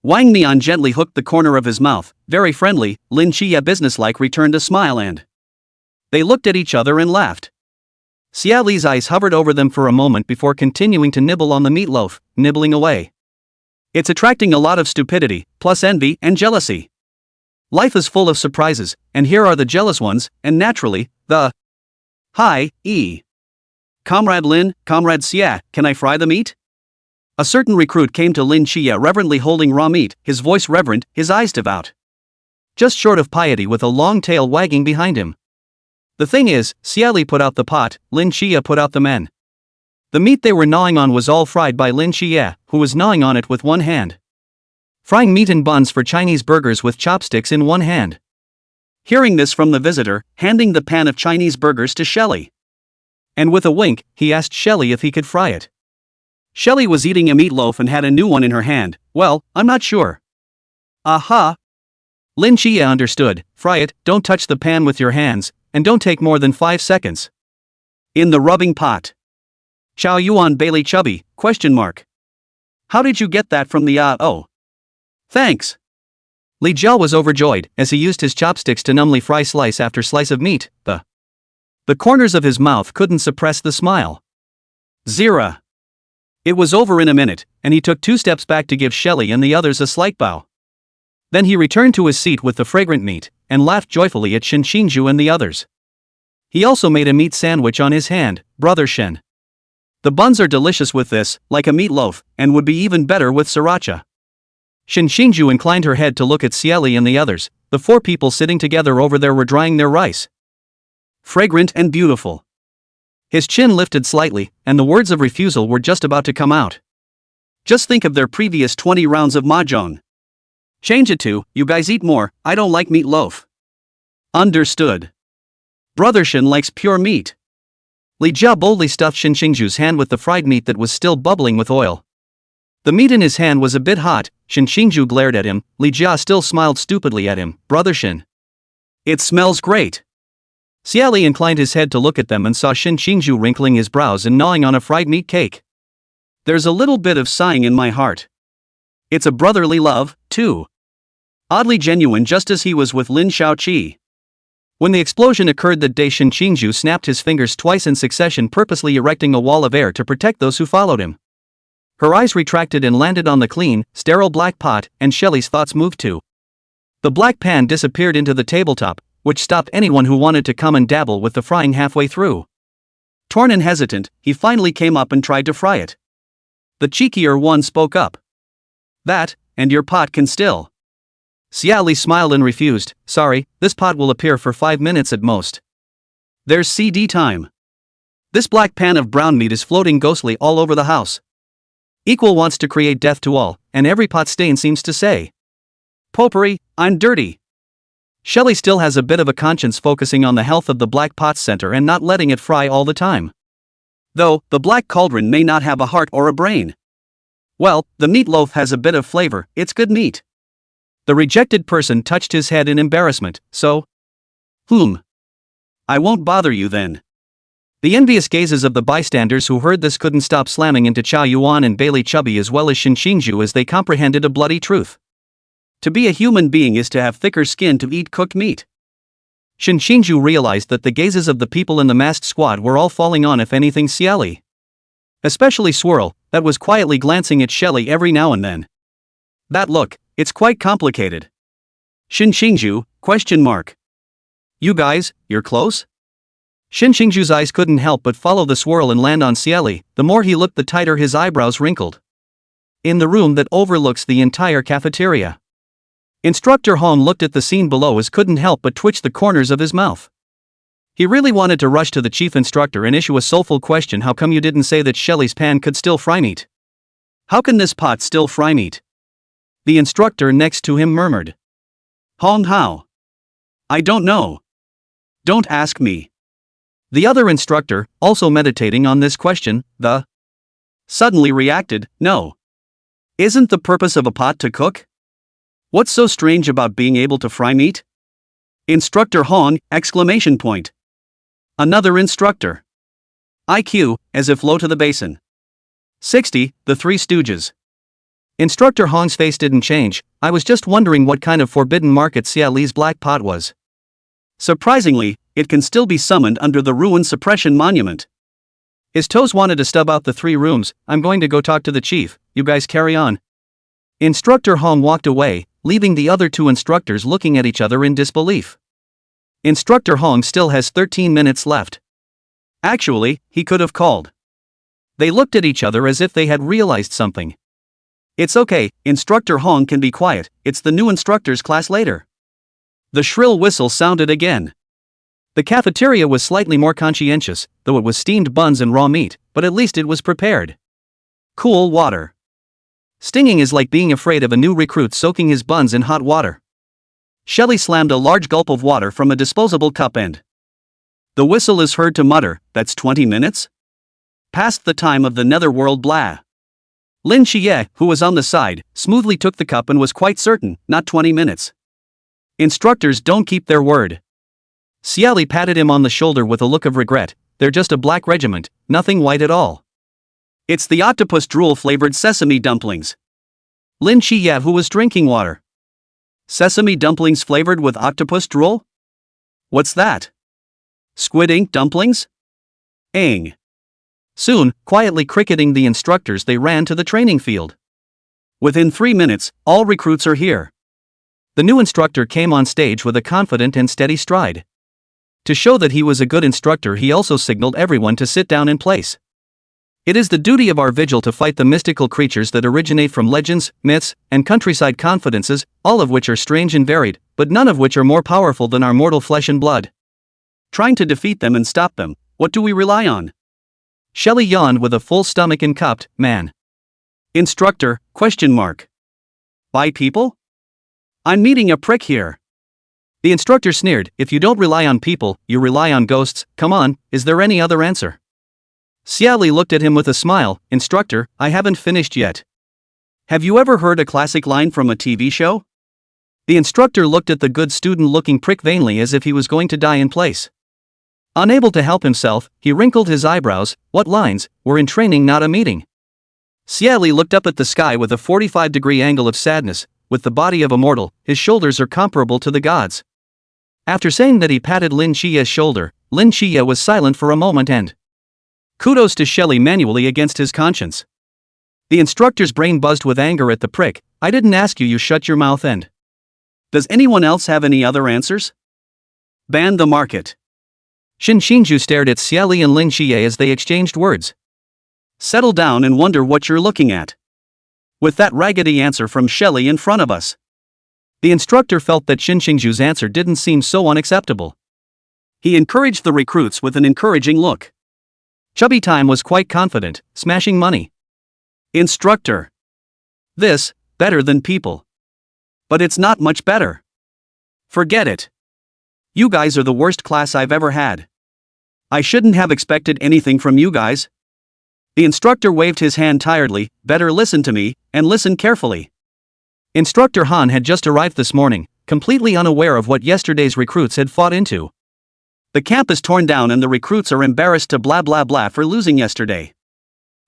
A: Wang Mian gently hooked the corner of his mouth, very friendly. Lin Qiye businesslike returned a smile and they looked at each other and laughed. Xie Li's eyes hovered over them for a moment before continuing to nibble on the meatloaf, nibbling away. It's attracting a lot of stupidity, plus envy and jealousy. Life is full of surprises, and here are the jealous ones, and naturally, the Hi, Comrade Lin, Comrade Xie, can I fry the meat? A certain recruit came to Lin Qiye reverently holding raw meat, his voice reverent, his eyes devout. Just short of piety, with a long tail wagging behind him. The thing is, Xie Li put out the pot, Lin Qiye put out the men. The meat they were gnawing on was all fried by Lin Qiye, who was gnawing on it with one hand. Frying meat in buns for Chinese burgers with chopsticks in one hand. Hearing this from the visitor, handing the pan of Chinese burgers to Xie Li. And with a wink, he asked Xie Li if he could fry it. Xie Li was eating a meatloaf and had a new one in her hand. Well, I'm not sure. Aha! Lin Qiye understood. Fry it, don't touch the pan with your hands, and don't take more than 5 seconds. In the rubbing pot. Chow Yuan Bailey Chubby, ? How did you get that from the oh? Thanks. Li Jiao was overjoyed, as he used his chopsticks to numbly fry slice after slice of meat. The corners of his mouth couldn't suppress the smile. Zira. It was over in a minute, and he took 2 steps back to give Xie Li and the others a slight bow. Then he returned to his seat with the fragrant meat, and laughed joyfully at Shin Shinju and the others. He also made a meat sandwich on his hand, Brother Shin. The buns are delicious with this, like a meatloaf, and would be even better with sriracha. Shin Shinju inclined her head to look at Xie Li and the others. The 4 people sitting together over there were drying their rice. Fragrant and beautiful. His chin lifted slightly, and the words of refusal were just about to come out. Just think of their previous 20 rounds of mahjong. Change it to, you guys eat more, I don't like meatloaf. Understood. Brother Shin likes pure meat. Li Jia boldly stuffed Shin Shinju's hand with the fried meat that was still bubbling with oil. The meat in his hand was a bit hot. Shin Shinju glared at him. Li Jia still smiled stupidly at him. Brother Shin. It smells great. Xie Li inclined his head to look at them and saw Shin Shinju wrinkling his brows and gnawing on a fried meat cake. There's a little bit of sighing in my heart. It's a brotherly love, too. Oddly genuine, just as he was with Lin Qiye. When the explosion occurred that day, Shin Shinju snapped his fingers twice in succession, purposely erecting a wall of air to protect those who followed him. Her eyes retracted and landed on the clean, sterile black pot, and Xie Li's thoughts moved to. The black pan disappeared into the tabletop, which stopped anyone who wanted to come and dabble with the frying halfway through. Torn and hesitant, he finally came up and tried to fry it. The cheekier one spoke up. That, and your pot can still. Xie Li smiled and refused. Sorry, this pot will appear for 5 minutes at most. There's CD time. This black pan of brown meat is floating ghostly all over the house. Equal wants to create death to all, and every pot stain seems to say. Potpourri, I'm dirty. Xie Li still has a bit of a conscience, focusing on the health of the black pot's center and not letting it fry all the time. Though, the black cauldron may not have a heart or a brain. Well, the meatloaf has a bit of flavor, it's good meat. The rejected person touched his head in embarrassment, so? I won't bother you then. The envious gazes of the bystanders who heard this couldn't stop slamming into Chao Yuan and Bailey Chubby as well as Shin Shinju as they comprehended a bloody truth. To be a human being is to have thicker skin to eat cooked meat. Shin Shinju realized that the gazes of the people in the masked squad were all falling on, if anything, Xie Li. Especially Swirl, that was quietly glancing at Xie Li every now and then. That look, it's quite complicated. Shin Shinju, ? You guys, you're close? Shin Shinju's eyes couldn't help but follow the swirl and land on Xie Li. The more he looked, the tighter his eyebrows wrinkled. In the room that overlooks the entire cafeteria, Instructor Hong looked at the scene below as couldn't help but twitch the corners of his mouth. He really wanted to rush to the chief instructor and issue a soulful question. How come you didn't say that Xie Li's pan could still fry meat? How can this pot still fry meat? The instructor next to him murmured. Hong how? I don't know. Don't ask me. The other instructor, also meditating on this question, suddenly reacted, no. Isn't the purpose of a pot to cook? What's so strange about being able to fry meat? Instructor Hong, ! Another instructor. IQ, as if low to the basin. 60, the Three Stooges. Instructor Hong's face didn't change. I was just wondering what kind of forbidden market Xie Li's black pot was. Surprisingly, it can still be summoned under the Ruin Suppression Monument. His toes wanted to stub out the 3 rooms. I'm going to go talk to the chief, you guys carry on. Instructor Hong walked away, leaving the other 2 instructors looking at each other in disbelief. Instructor Hong still has 13 minutes left. Actually, he could have called. They looked at each other as if they had realized something. It's okay, Instructor Hong can be quiet, it's the new instructor's class later. The shrill whistle sounded again. The cafeteria was slightly more conscientious, though it was steamed buns and raw meat, but at least it was prepared. Cool water. Stinging is like being afraid of a new recruit soaking his buns in hot water. Xie Li slammed a large gulp of water from a disposable cup and the whistle is heard to mutter, that's 20 minutes? Past the time of the netherworld blah. Lin Qiye, who was on the side, smoothly took the cup and was quite certain, not 20 minutes. Instructors don't keep their word. Xie Li patted him on the shoulder with a look of regret. They're just a black regiment, nothing white at all. It's the octopus drool-flavored sesame dumplings. Lin Qiye, who was drinking water. Sesame dumplings flavored with octopus drool? What's that? Squid ink dumplings? Aang. Soon, quietly cricketing the instructors, they ran to the training field. Within 3 minutes, all recruits are here. The new instructor came on stage with a confident and steady stride. To show that he was a good instructor, he also signaled everyone to sit down in place. It is the duty of our vigil to fight the mystical creatures that originate from legends, myths, and countryside confidences, all of which are strange and varied, but none of which are more powerful than our mortal flesh and blood. Trying to defeat them and stop them, what do we rely on? Xie Li yawned with a full stomach and cupped, man. Instructor, ? By people? I'm meeting a prick here. The instructor sneered, if you don't rely on people, you rely on ghosts. Come on, is there any other answer? Xie Li looked at him with a smile, instructor, I haven't finished yet. Have you ever heard a classic line from a TV show? The instructor looked at the good student-looking prick vainly as if he was going to die in place. Unable to help himself, he wrinkled his eyebrows. What lines? We're in training, not a meeting. Xie Li looked up at the sky with a 45-degree angle of sadness. With the body of a mortal, his shoulders are comparable to the gods. After saying that, he patted Lin Qiye's shoulder. Lin Qiye was silent for a moment and kudos to Xie Li manually against his conscience. The instructor's brain buzzed with anger at the prick. I didn't ask you, you shut your mouth and. Does anyone else have any other answers? Ban the market. Xin Xingzhu stared at Xie Li and Lin Qiye as they exchanged words. Settle down and wonder what you're looking at. With that raggedy answer from Xie Li in front of us. The instructor felt that Xin Xingzhu's answer didn't seem so unacceptable. He encouraged the recruits with an encouraging look. Chubby Time was quite confident, smashing money. Instructor. This, better than people. But it's not much better. Forget it. You guys are the worst class I've ever had. I shouldn't have expected anything from you guys. The instructor waved his hand tiredly. Better listen to me, and listen carefully. Instructor Han had just arrived this morning, completely unaware of what yesterday's recruits had fought into. The camp is torn down and the recruits are embarrassed to blah blah blah for losing yesterday.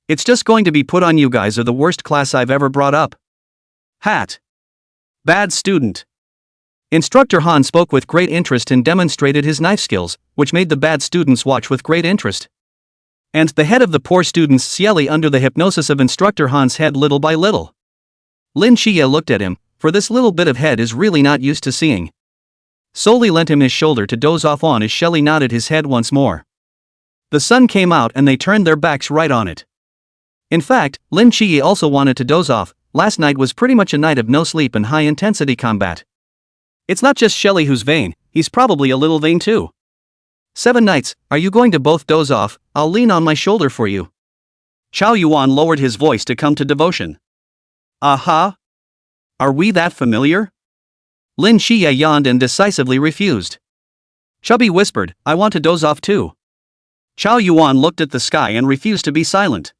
A: It's just going to be put on you guys are the worst class I've ever brought up. Hat. Bad student. Instructor Han spoke with great interest and demonstrated his knife skills, which made the bad students watch with great interest. And the head of the poor students Xie Li under the hypnosis of Instructor Han's head little by little. Lin Qiye looked at him, for this little bit of head is really not used to seeing. Solely lent him his shoulder to doze off on as Xie Li nodded his head once more. The sun came out and they turned their backs right on it. In fact, Lin Qiye also wanted to doze off. Last night was pretty much a night of no sleep and high-intensity combat. It's not just Xie Li who's vain, he's probably a little vain too. 7 nights, are you going to both doze off? I'll lean on my shoulder for you. Chao Yuan lowered his voice to come to devotion. Aha! Are we that familiar? Lin Qiye yawned and decisively refused. Chubby whispered, I want to doze off too. Chao Yuan looked at the sky and refused to be silent.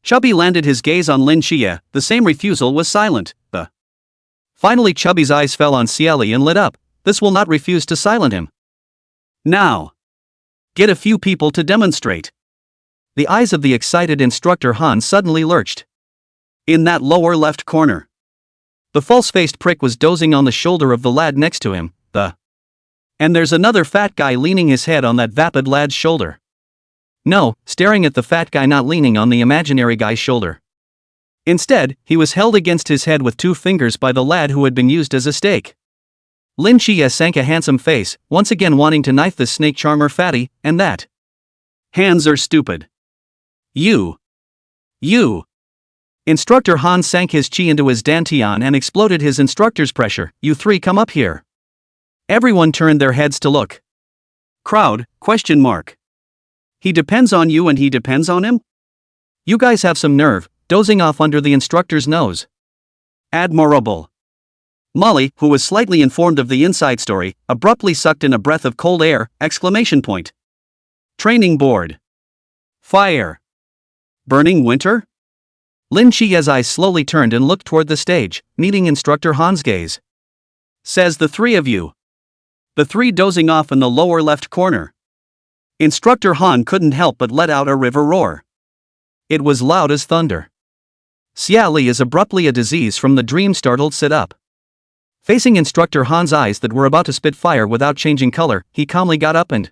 A: Chubby landed his gaze on Lin Qiye, the same refusal was silent. Finally Chubby's eyes fell on Xie Li and lit up. This will not refuse to silence him. Now. Get a few people to demonstrate. The eyes of the excited instructor Han suddenly lurched. In that lower left corner. The false-faced prick was dozing on the shoulder of the lad next to him, And there's another fat guy leaning his head on that vapid lad's shoulder. No, staring at the fat guy, not leaning on the imaginary guy's shoulder. Instead, he was held against his head with 2 fingers by the lad who had been used as a stake. Lin Qiye sank a handsome face, once again wanting to knife the snake charmer fatty, and that. Hands are stupid. You. Instructor Han sank his chi into his dantian and exploded his instructor's pressure. You 3 come up here. Everyone turned their heads to look. Crowd, ? He depends on you and he depends on him? You guys have some nerve, dozing off under the instructor's nose. Admirable. Molly, who was slightly informed of the inside story, abruptly sucked in a breath of cold air, ! Training board. Fire. Burning winter? Lin Qiye's eyes slowly turned and looked toward the stage, meeting Instructor Han's gaze. Says the 3 of you. The 3 dozing off in the lower left corner. Instructor Han couldn't help but let out a river roar. It was loud as thunder. Xie Li is abruptly a disease from the dream startled sit up. Facing Instructor Han's eyes that were about to spit fire without changing color, he calmly got up and.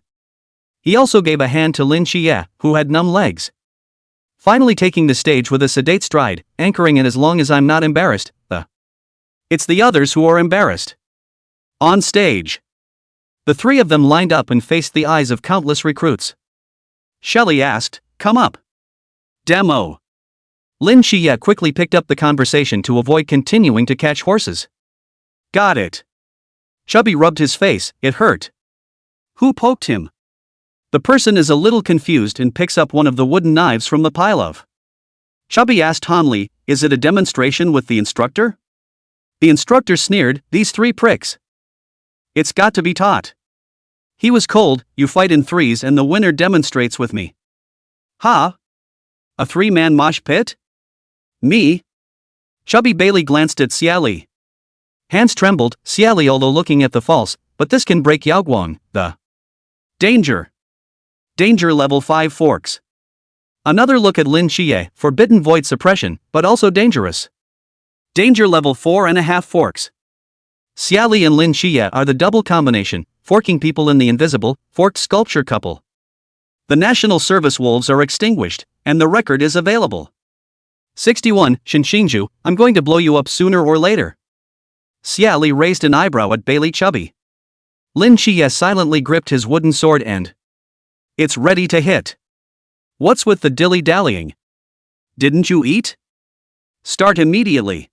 A: He also gave a hand to Lin Qiye, who had numb legs. Finally taking the stage with a sedate stride, anchoring it as long as I'm not embarrassed, It's the others who are embarrassed. On stage. The three of them lined up and faced the eyes of countless recruits. Xie Li asked, "Come up." Demo. Lin Qiye quickly picked up the conversation to avoid continuing to catch horses. Got it. Chubby rubbed his face, it hurt. Who poked him? The person is a little confused and picks up one of the wooden knives from the pile of. Chubby asked Hanli, "Is it a demonstration with the instructor?" The instructor sneered, "These three pricks. It's got to be taught. He was cold, you fight in threes and the winner demonstrates with me." Ha? A three-man mosh pit? Me? Chubby Bailey glanced at Xie Li. Hands trembled, Xie Li although looking at the false, but this can break Yaoguang, the. Danger. Danger level 5 forks. Another look at Lin Qiye, forbidden void suppression, but also dangerous. Danger level 4.5 forks. Xie Li and Lin Qiye are the double combination, forking people in the invisible, forked sculpture couple. The National Service wolves are extinguished, and the record is available. 61, Shinshinju, I'm going to blow you up sooner or later. Xie Li raised an eyebrow at Bailey Chubby. Lin Qiye silently gripped his wooden sword and. It's ready to hit. What's with the dilly-dallying? Didn't you eat? Start immediately.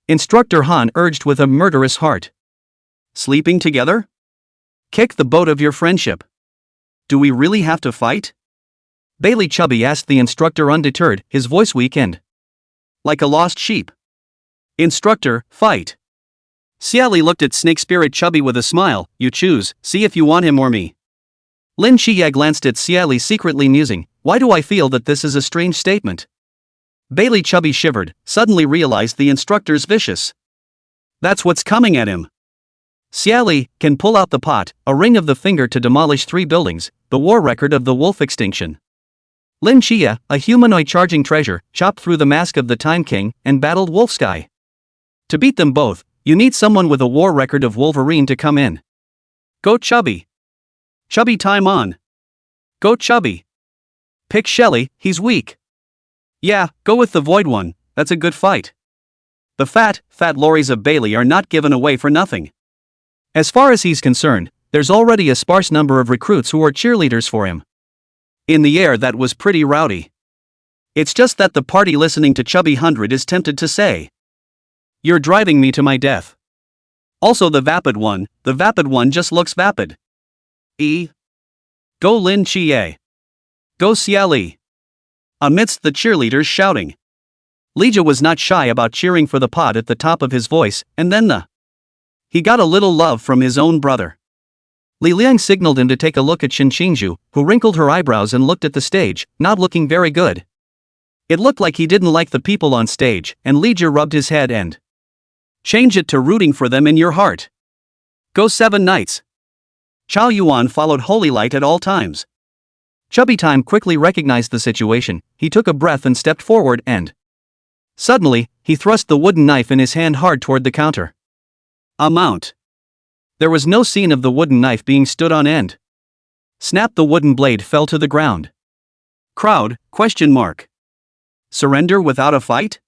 A: Instructor Han urged with a murderous heart. Sleeping together? Kick the boat of your friendship. Do we really have to fight? Bailey Chubby asked the instructor undeterred, his voice weak and like a lost sheep. Instructor, fight. Xie Li looked at Snake Spirit Chubby with a smile, you choose, see if you want him or me. Lin Qiye glanced at Xie Li secretly musing, why do I feel that this is a strange statement? Bailey Chubby shivered, suddenly realized the instructor's vicious. That's what's coming at him. Xie Li can pull out the pot, a ring of the finger to demolish 3 buildings, the war record of the wolf extinction. Lin Qiye, a humanoid charging treasure, chopped through the mask of the Time King and battled Wolf Sky. To beat them both, you need someone with a war record of Wolverine to come in. Go Chubby. Chubby time on. Go Chubby. Pick Xie Li, he's weak. Yeah, go with the Void one, that's a good fight. The fat lorries of Bailey are not given away for nothing. As far as he's concerned, there's already a sparse number of recruits who are cheerleaders for him. In the air that was pretty rowdy. It's just that the party listening to Chubby 100 is tempted to say. You're driving me to my death. Also the vapid one just looks vapid. Go Lin Qiye. Go Xie Li. Amidst the cheerleaders shouting. Lija was not shy about cheering for the pod at the top of his voice, and then he got a little love from his own brother. Li Liang signaled him to take a look at Shinshinju, who wrinkled her eyebrows and looked at the stage, not looking very good. It looked like he didn't like the people on stage, and Lija rubbed his head and change it to rooting for them in your heart. Go 7 Knights. Chao Yuan followed Holy Light at all times. Chubby Time quickly recognized the situation, he took a breath and stepped forward and suddenly, he thrust the wooden knife in his hand hard toward the counter. A mount. There was no scene of the wooden knife being stood on end. Snap, the wooden blade fell to the ground. Crowd, ? Surrender without a fight?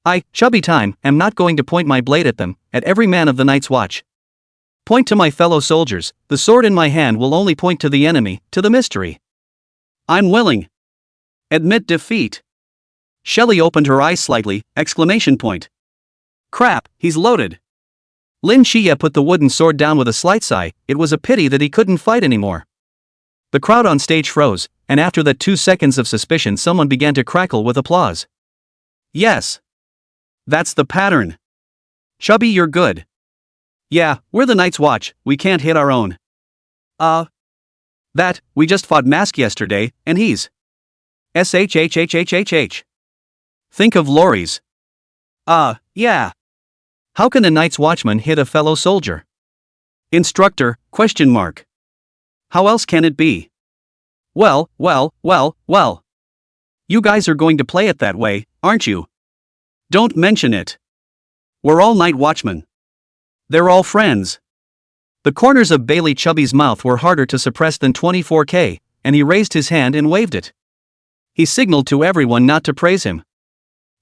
A: I, Chubby Time, am not going to point my blade at them, at every man of the Night's Watch. Point to my fellow soldiers, the sword in my hand will only point to the enemy, to the mystery. I'm willing. Admit defeat. Xie Li opened her eyes slightly, exclamation point. Crap, he's loaded. Lin Qiye put the wooden sword down with a slight sigh, it was a pity that he couldn't fight anymore. The crowd on stage froze, and after that 2 seconds of suspicion someone began to crackle with applause. Yes. That's the pattern. Chubby, you're good. Yeah, we're the Night's Watch, we can't hit our own. We just fought Mask yesterday, and he's SHHHHHH. Think of lorries. Yeah. How can a Night's Watchman hit a fellow soldier? Instructor, ? How else can it be? Well. You guys are going to play it that way, aren't you? Don't mention it. We're all Night Watchmen. They're all friends. The corners of Bailey Chubby's mouth were harder to suppress than 24K, and he raised his hand and waved it. He signaled to everyone not to praise him,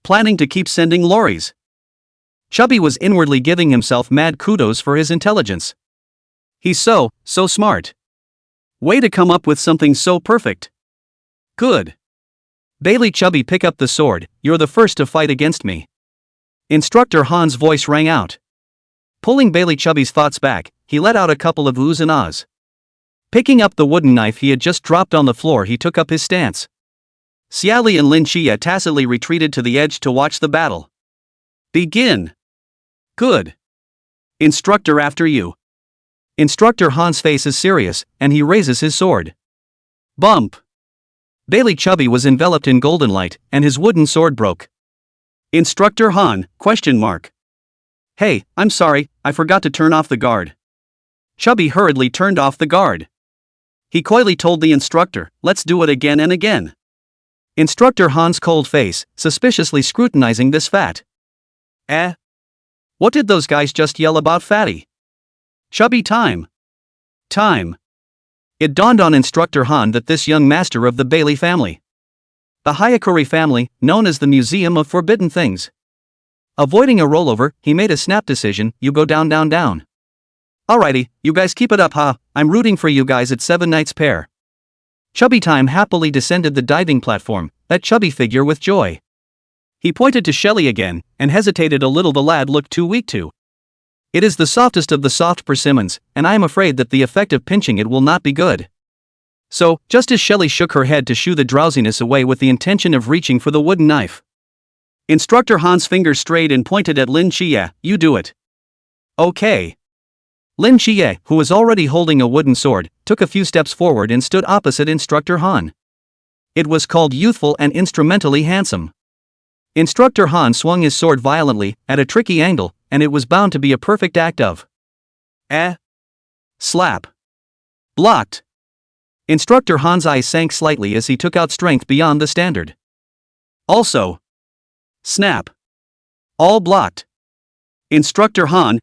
A: planning to keep sending lorries. Chubby was inwardly giving himself mad kudos for his intelligence. He's so smart. Way to come up with something so perfect. Good. Bailey Chubby, pick up the sword, you're the first to fight against me. Instructor Han's voice rang out. Pulling Bailey Chubby's thoughts back, he let out a couple of oohs and ahs. Picking up the wooden knife he had just dropped on the floor, he took up his stance. Xie Li and Lin Qiye tacitly retreated to the edge to watch the battle. Begin. Good. Instructor, after you. Instructor Han's face is serious, and he raises his sword. Bump. Bailey Chubby was enveloped in golden light, and his wooden sword broke. Instructor Han, ? Hey, I'm sorry, I forgot to turn off the guard. Chubby hurriedly turned off the guard. He coyly told the instructor, let's do it again and again. Instructor Han's cold face, suspiciously scrutinizing this fat. What did those guys just yell about, fatty? Chubby time. It dawned on Instructor Han that this young master of the Bailey family, the Hayakuri family, known as the Museum of Forbidden Things. Avoiding a rollover, he made a snap decision, you go down. Alrighty, you guys keep it up, huh? I'm rooting for you guys at 7 Nights Pear. Chubby time happily descended the diving platform, that chubby figure with joy. He pointed to Xie Li again, and hesitated a little. The lad looked too weak to. It is the softest of the soft persimmons, and I am afraid that the effect of pinching it will not be good. So, just as Xie Li shook her head to shoo the drowsiness away with the intention of reaching for the wooden knife, Instructor Han's fingers strayed and pointed at Lin Qiye, you do it. Okay. Lin Qiye, who was already holding a wooden sword, took a few steps forward and stood opposite Instructor Han. It was called youthful and instrumentally handsome. Instructor Han swung his sword violently, at a tricky angle, and it was bound to be a perfect act of slap. Blocked. Instructor Han's eyes sank slightly as he took out strength beyond the standard. Also. Snap. All blocked. Instructor Han, !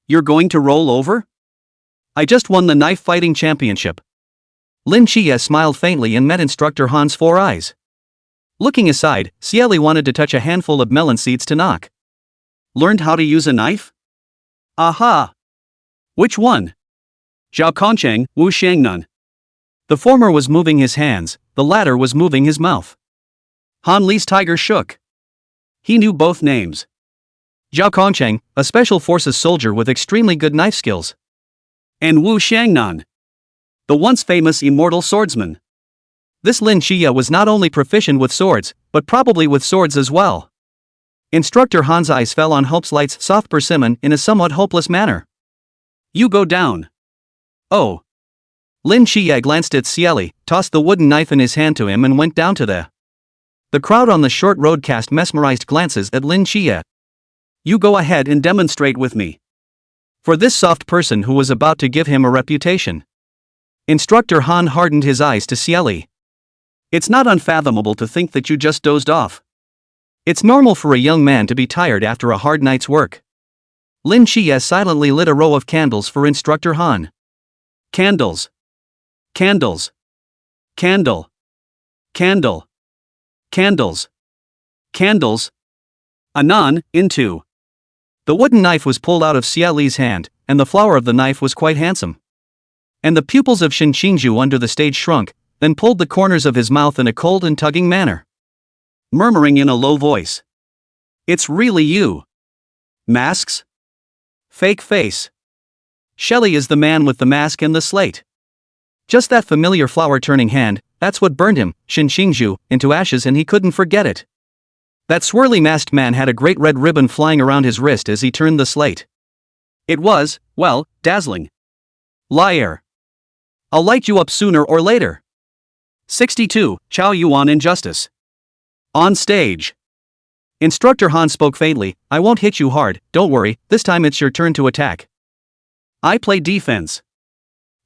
A: You're going to roll over? I just won the knife fighting championship. Lin Qiye smiled faintly and met Instructor Han's 4 eyes. Looking aside, Xie Li wanted to touch a handful of melon seeds to knock. Learned how to use a knife? Aha! Which one? Zhao Kongcheng, Wu Xiangnan. The former was moving his hands, the latter was moving his mouth. Han Li's tiger shook. He knew both names. Zhao Kongcheng, a special forces soldier with extremely good knife skills. And Wu Xiangnan, the once famous immortal swordsman. This Lin Qiye was not only proficient with swords, but probably with swords as well. Instructor Han's eyes fell on Hope's Light's soft persimmon in a somewhat hopeless manner. You go down. Oh. Lin Qiye glanced at Xie Li, tossed the wooden knife in his hand to him and went down to the crowd on the short road cast mesmerized glances at Lin Qiye. You go ahead and demonstrate with me. For this soft person who was about to give him a reputation. Instructor Han hardened his eyes to Xie Li. It's not unfathomable to think that you just dozed off. It's normal for a young man to be tired after a hard night's work. Lin Qiye silently lit a row of candles for Instructor Han. Candles. Candles. Candle. Candle. Candles. Candles. Anon, into. The wooden knife was pulled out of Xie Li's hand, and the flower of the knife was quite handsome. And the pupils of Shin Qingzhu under the stage shrunk, then pulled the corners of his mouth in a cold and tugging manner. Murmuring in a low voice. It's really you. Masks? Fake face. Xie Li is the man with the mask and the slate. Just that familiar flower-turning hand, that's what burned him, Shin Qingzhu, into ashes, and he couldn't forget it. That swirly masked man had a great red ribbon flying around his wrist as he turned the slate. It was, well, dazzling. Liar. I'll light you up sooner or later. 62, Chao Yuan Injustice. On stage. Instructor Han spoke faintly, I won't hit you hard, don't worry, this time it's your turn to attack. I play defense.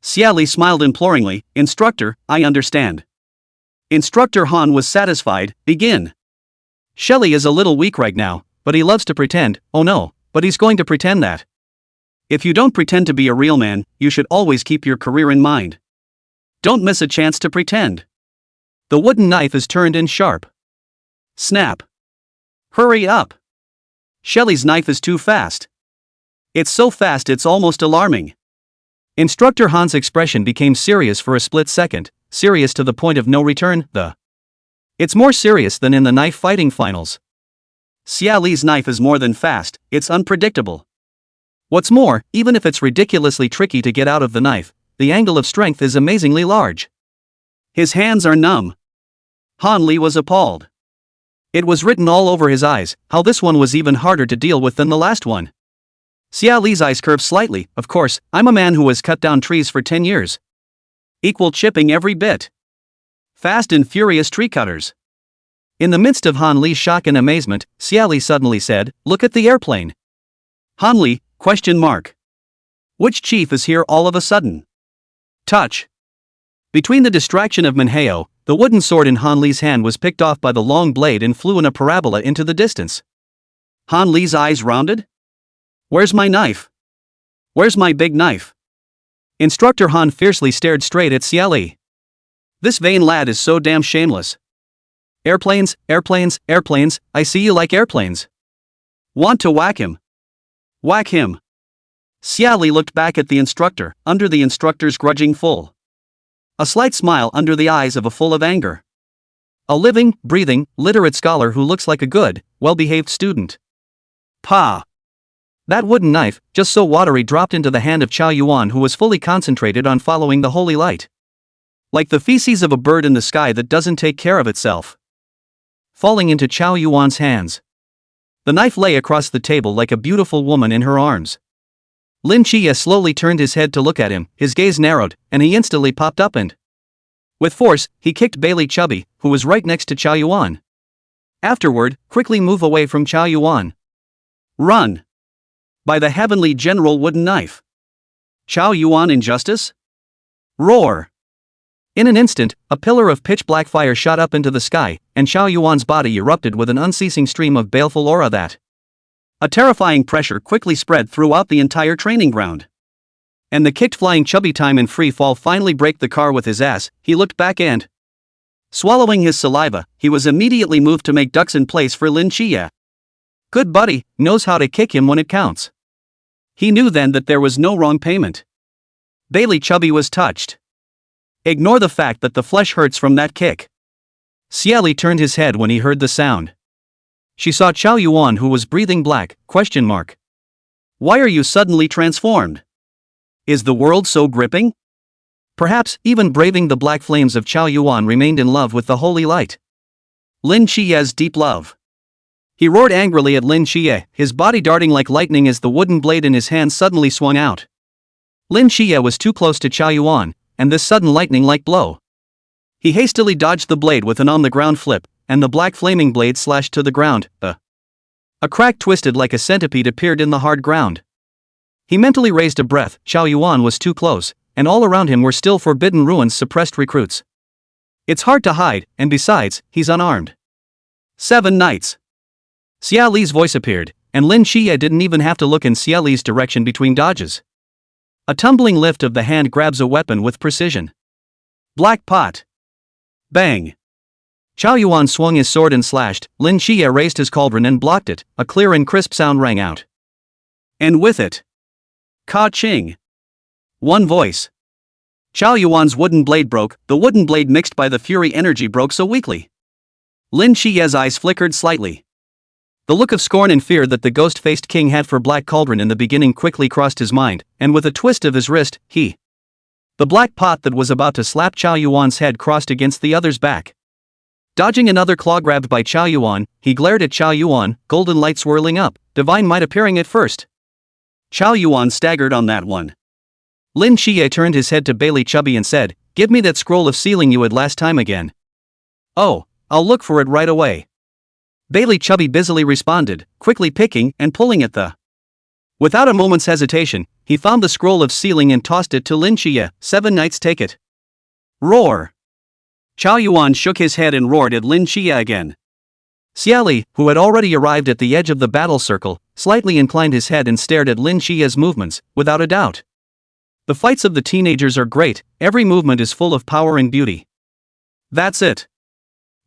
A: Xie Li smiled imploringly, Instructor, I understand. Instructor Han was satisfied, begin. Xie Li is a little weak right now, but he loves to pretend, oh no, but he's going to pretend that. If you don't pretend to be a real man, you should always keep your career in mind. Don't miss a chance to pretend. The wooden knife is turned in sharp. Snap. Hurry up. Xie Li's knife is too fast. It's so fast it's almost alarming. Instructor Han's expression became serious for a split second, serious to the point of no return. It's more serious than in the knife fighting finals. Xie Li's knife is more than fast, it's unpredictable. What's more, even if it's ridiculously tricky to get out of the knife, the angle of strength is amazingly large. His hands are numb. Han Li was appalled. It was written all over his eyes, how this one was even harder to deal with than the last one. Xie Li's eyes curved slightly. Of course, I'm a man who has cut down trees for 10 years. Equal chipping every bit. Fast and furious tree cutters. In the midst of Han Li's shock and amazement, Xie Li suddenly said, "Look at the airplane." Han Li, ? Which chief is here all of a sudden? Touch. Between the distraction of Manhwa, the wooden sword in Han Li's hand was picked off by the long blade and flew in a parabola into the distance. Han Li's eyes rounded? Where's my knife? Where's my big knife? Instructor Han fiercely stared straight at Xie Li. This vain lad is so damn shameless. Airplanes, airplanes, airplanes, I see you like airplanes. Want to whack him? Whack him. Xie Li looked back at the instructor, under the instructor's grudging full. A slight smile under the eyes of a full of anger. A living, breathing, literate scholar who looks like a good, well-behaved student. Pa! That wooden knife, just so watery, dropped into the hand of Chao Yuan, who was fully concentrated on following the holy light. Like the feces of a bird in the sky that doesn't take care of itself. Falling into Chao Yuan's hands. The knife lay across the table like a beautiful woman in her arms. Lin Qiye slowly turned his head to look at him, his gaze narrowed, and he instantly popped up and, with force, he kicked Bailey Chubby, who was right next to Chao Yuan. Afterward, quickly move away from Chao Yuan. Run! By the heavenly general wooden knife. Chao Yuan injustice? Roar! In an instant, a pillar of pitch-black fire shot up into the sky, and Chao Yuan's body erupted with an unceasing stream of baleful aura that. A terrifying pressure quickly spread throughout the entire training ground. And the kicked flying Chubby time in free fall finally braked the car with his ass. He looked back and, swallowing his saliva, he was immediately moved to make ducks in place for Lin Qiye. Good buddy, knows how to kick him when it counts. He knew then that there was no wrong payment. Bailey Chubby was touched. Ignore the fact that the flesh hurts from that kick. Xie Li turned his head when he heard the sound. She saw Chao Yuan, who was breathing black. Why are you suddenly transformed? Is the world so gripping? Perhaps, even braving the black flames of Chao Yuan, remained in love with the holy light. Lin Qiye's deep love. He roared angrily at Lin Qiye, his body darting like lightning as the wooden blade in his hand suddenly swung out. Lin Qiye was too close to Chao Yuan, and this sudden lightning-like blow. He hastily dodged the blade with an on-the-ground flip, and the black flaming blade slashed to the ground. A crack twisted like a centipede appeared in the hard ground. He mentally raised a breath. Chao Yuan was too close, and all around him were still forbidden ruins, suppressed recruits. It's hard to hide, and besides, he's unarmed. 7 knights. Xie Li's voice appeared, and Lin Qiye didn't even have to look in Xie Li's direction between dodges. A tumbling lift of the hand grabs a weapon with precision. Black pot. Bang. Chao Yuan swung his sword and slashed. Lin Qiye raised his cauldron and blocked it. A clear and crisp sound rang out. And with it, ka-ching. One voice. Chao Yuan's wooden blade broke. The wooden blade mixed by the fury energy broke so weakly. Lin Qiye's eyes flickered slightly. The look of scorn and fear that the ghost-faced king had for Black Cauldron in the beginning quickly crossed his mind, and with a twist of his wrist, the black pot that was about to slap Chao Yuan's head crossed against the other's back. Dodging another claw grabbed by Chao Yuan, he glared at Chao Yuan, golden light swirling up, divine might appearing at first. Chao Yuan staggered on that one. Lin Qiye turned his head to Bailey Chubby and said, "Give me that scroll of sealing you had last time again." "Oh, I'll look for it right away." Bailey Chubby busily responded, quickly picking and pulling at the. Without a moment's hesitation, he found the scroll of sealing and tossed it to Lin Qiye. 7 knights take it. Roar. Chao Yuan shook his head and roared at Lin Qiye again. Xie Li, who had already arrived at the edge of the battle circle, slightly inclined his head and stared at Lin Qiye's movements, without a doubt. The fights of the teenagers are great, every movement is full of power and beauty. That's it.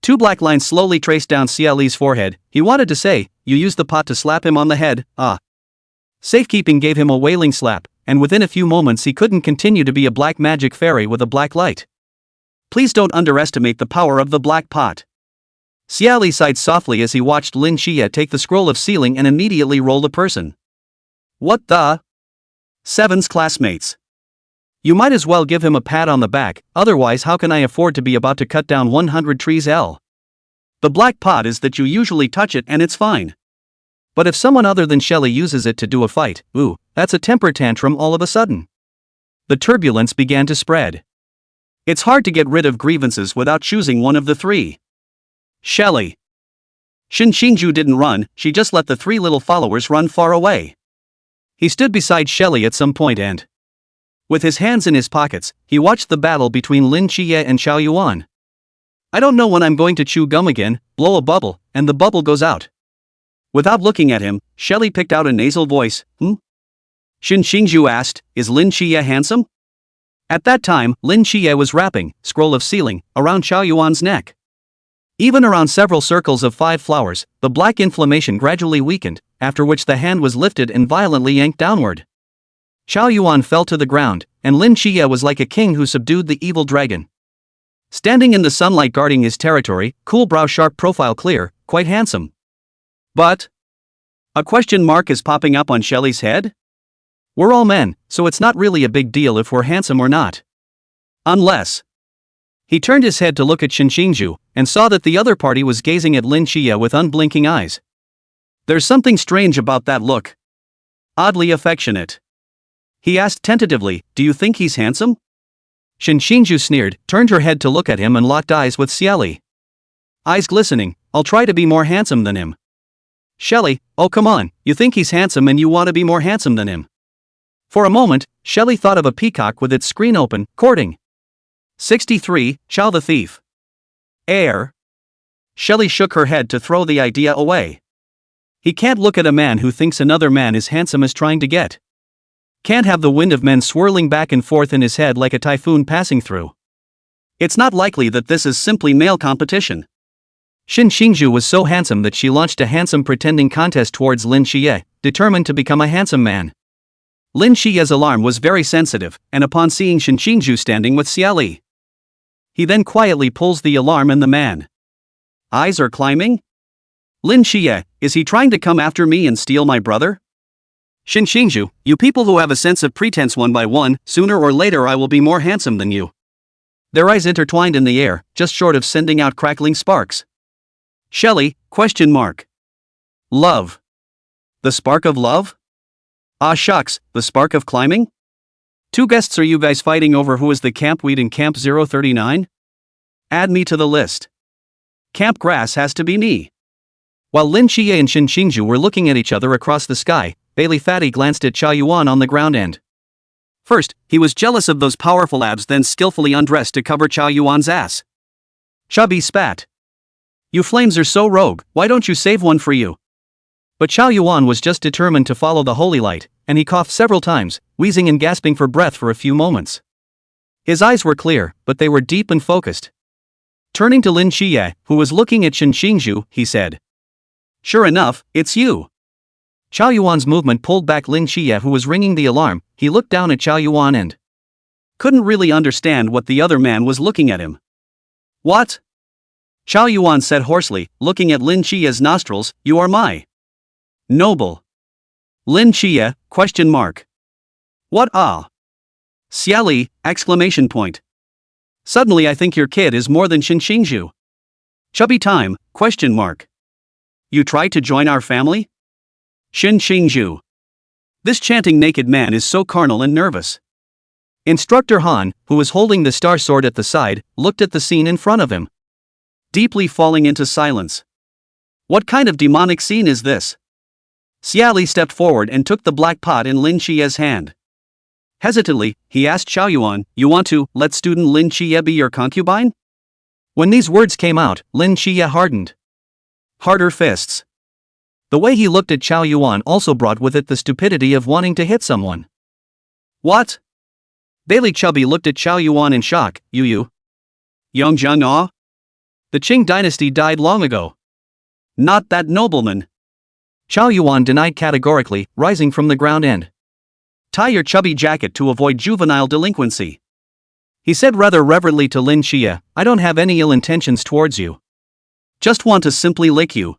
A: Two black lines slowly traced down Xie Li's forehead. He wanted to say, "You used the pot to slap him on the head, ah." Safekeeping gave him a wailing slap, and within a few moments he couldn't continue to be a black magic fairy with a black light. Please don't underestimate the power of the black pot. Xie Li sighed softly as he watched Lin Qiye take the scroll of sealing and immediately roll the person. What the? Seven's classmates. You might as well give him a pat on the back, otherwise how can I afford to be about to cut down 100 trees L? The black pot is that you usually touch it and it's fine. But if someone other than Xie Li uses it to do a fight, ooh, that's a temper tantrum all of a sudden. The turbulence began to spread. It's hard to get rid of grievances without choosing one of the three. Xie Li. Xinxingju didn't run, she just let the three little followers run far away. He stood beside Xie Li at some point and, with his hands in his pockets, he watched the battle between Lin Qiye and Xiao Yuan. I don't know when I'm going to chew gum again, blow a bubble, and the bubble goes out. Without looking at him, Xie Li picked out a nasal voice, Xinxingju asked, is Lin Qiye handsome? At that time, Lin Qiye was wrapping, scroll of sealing, around Xiao Yuan's neck. Even around several circles of 5 flowers, the black inflammation gradually weakened, after which the hand was lifted and violently yanked downward. Xiao Yuan fell to the ground, and Lin Qiye was like a king who subdued the evil dragon. Standing in the sunlight guarding his territory, cool brow, sharp profile, clear, quite handsome. But a question mark is popping up on Xie Li's head? We're all men, so it's not really a big deal if we're handsome or not. Unless. He turned his head to look at Xinxingju, and saw that the other party was gazing at Lin Qiye with unblinking eyes. There's something strange about that look. Oddly affectionate. He asked tentatively, do you think he's handsome? Xinxingju sneered, turned her head to look at him and locked eyes with Xie Li. Eyes glistening, I'll try to be more handsome than him. Xie Li, oh come on, you think he's handsome and you want to be more handsome than him. For a moment, Xie Li thought of a peacock with its screen open, courting. 63, Chao the Thief. Air. Xie Li shook her head to throw the idea away. He can't look at a man who thinks another man is handsome as trying to get. Can't have the wind of men swirling back and forth in his head like a typhoon passing through. It's not likely that this is simply male competition. Xinxingju was so handsome that she launched a handsome pretending contest towards Lin Qiye, determined to become a handsome man. Lin Qiye's alarm was very sensitive, and upon seeing Xinxingju standing with Xie Li, he then quietly pulls the alarm and the man. Eyes are climbing? Lin Qiye, is he trying to come after me and steal my brother? Xinxingju, you people who have a sense of pretense, one by one, sooner or later I will be more handsome than you. Their eyes intertwined in the air, just short of sending out crackling sparks. Xie Li, question mark. Love. The spark of love? Ah shucks, the spark of climbing? 2 guests, are you guys fighting over who is the camp weed in Camp 039? Add me to the list. Camp grass has to be me. While Lin Qiye and Xinxingju were looking at each other across the sky, Bailey Fatty glanced at Xiao Yuan on the ground and. First, he was jealous of those powerful abs, then skillfully undressed to cover Xiao Yuan's ass. Chubby spat. You flames are so rogue, why don't you save one for you? But Xiao Yuan was just determined to follow the holy light, and he coughed several times, wheezing and gasping for breath for a few moments. His eyes were clear, but they were deep and focused. Turning to Lin Qiye, who was looking at Xinxingju, he said. Sure enough, it's you. Xiao Yuan's movement pulled back Lin Qiye, who was ringing the alarm. He looked down at Xiao Yuan and couldn't really understand what the other man was looking at him. What? Xiao Yuan said hoarsely, looking at Lin Qiye's nostrils, you are my noble. Lin Qiye, question mark. What ah? Xie Li, exclamation point. Suddenly I think your kid is more than Xinxingju. Chubby time, question mark. You tried to join our family? Xinxingju. This chanting naked man is so carnal and nervous. Instructor Han, who was holding the star sword at the side, looked at the scene in front of him, deeply falling into silence. What kind of demonic scene is this? Xie Li stepped forward and took the black pot in Lin Qiye's hand. Hesitantly, he asked Xiao Yuan, you want to let student Lin Qiye be your concubine? When these words came out, Lin Qiye hardened. Harder fists. The way he looked at Xiao Yuan also brought with it the stupidity of wanting to hit someone. What? Bailey Chubby looked at Xiao Yuan in shock. You? Yongjian ah? The Qing dynasty died long ago. Not that nobleman. Chow Yuan denied categorically, rising from the ground and tie your chubby jacket to avoid juvenile delinquency. He said rather reverently to Lin Qiye, I don't have any ill intentions towards you. Just want to simply lick you.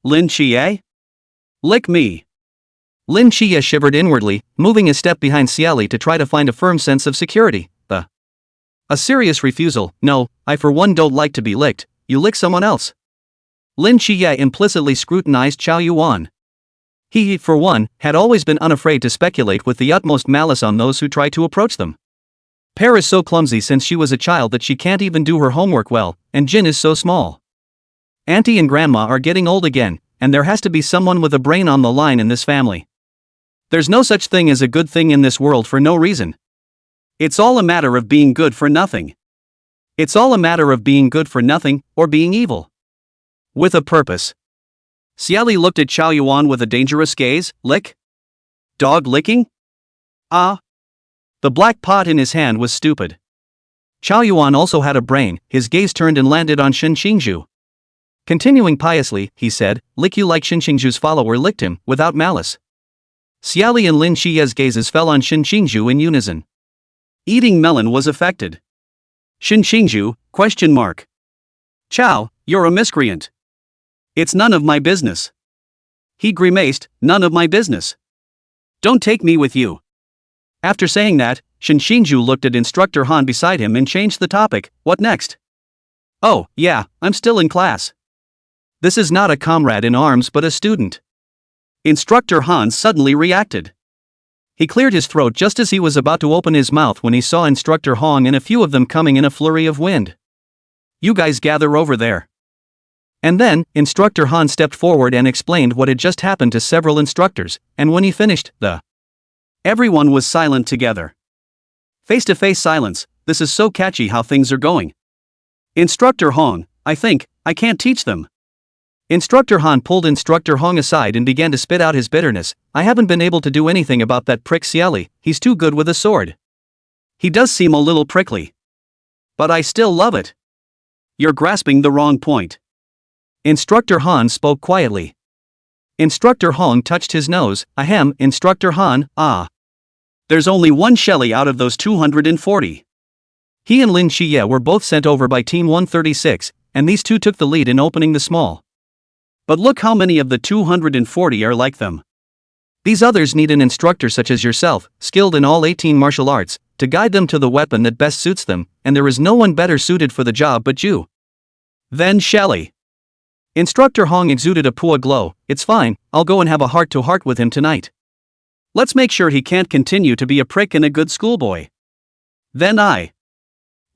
A: Lin Qiye? Lick me. Lin Qiye shivered inwardly, moving a step behind Xie Li to try to find a firm sense of security. A serious refusal. No, I for one don't like to be licked. You lick someone else. Lin Qiye implicitly scrutinized Chow Yuan. He, for one, had always been unafraid to speculate with the utmost malice on those who try to approach them. Pear is so clumsy since she was a child that she can't even do her homework well, and Jin is so small. Auntie and grandma are getting old again, and there has to be someone with a brain on the line in this family. There's no such thing as a good thing in this world for no reason. It's all a matter of being good for nothing. It's all a matter of being good for nothing, or being evil. With a purpose. Xie Li looked at Chow Yuan with a dangerous gaze. Lick? Dog licking? Ah. The black pot in his hand was stupid. Chow Yuan also had a brain, his gaze turned and landed on Shen Qingzhu. Continuing piously, he said, lick you like Shen Qingzhu's follower licked him, without malice. Xie Li and Lin Qiye's gazes fell on Shen Qingzhu in unison. Eating melon was affected. Shen Qingzhu, ? Chow, you're a miscreant. It's none of my business. He grimaced, none of my business. Don't take me with you. After saying that, Shen Qingzhu looked at Instructor Han beside him and changed the topic. What next? Oh, yeah, I'm still in class. This is not a comrade in arms but a student. Instructor Han suddenly reacted. He cleared his throat just as he was about to open his mouth when he saw Instructor Hong and a few of them coming in a flurry of wind. You guys gather over there. And then, Instructor Han stepped forward and explained what had just happened to several instructors, and when he finished, everyone was silent together. Face-to-face silence, this is so catchy how things are going. Instructor Hong, I can't teach them. Instructor Han pulled Instructor Hong aside and began to spit out his bitterness. I haven't been able to do anything about that prick Xie Li, he's too good with a sword. He does seem a little prickly. But I still love it. You're grasping the wrong point. Instructor Han spoke quietly. Instructor Hong touched his nose. Ahem, Instructor Han, ah. There's only one Xie Li out of those 240. He and Lin Qiye were both sent over by Team 136, and these two took the lead in opening the small. But look how many of the 240 are like them. These others need an instructor such as yourself, skilled in all 18 martial arts, to guide them to the weapon that best suits them, and there is no one better suited for the job but you. Then Xie Li. Instructor Hong exuded a pua glow. It's fine, I'll go and have a heart-to-heart with him tonight. Let's make sure he can't continue to be a prick and a good schoolboy. Then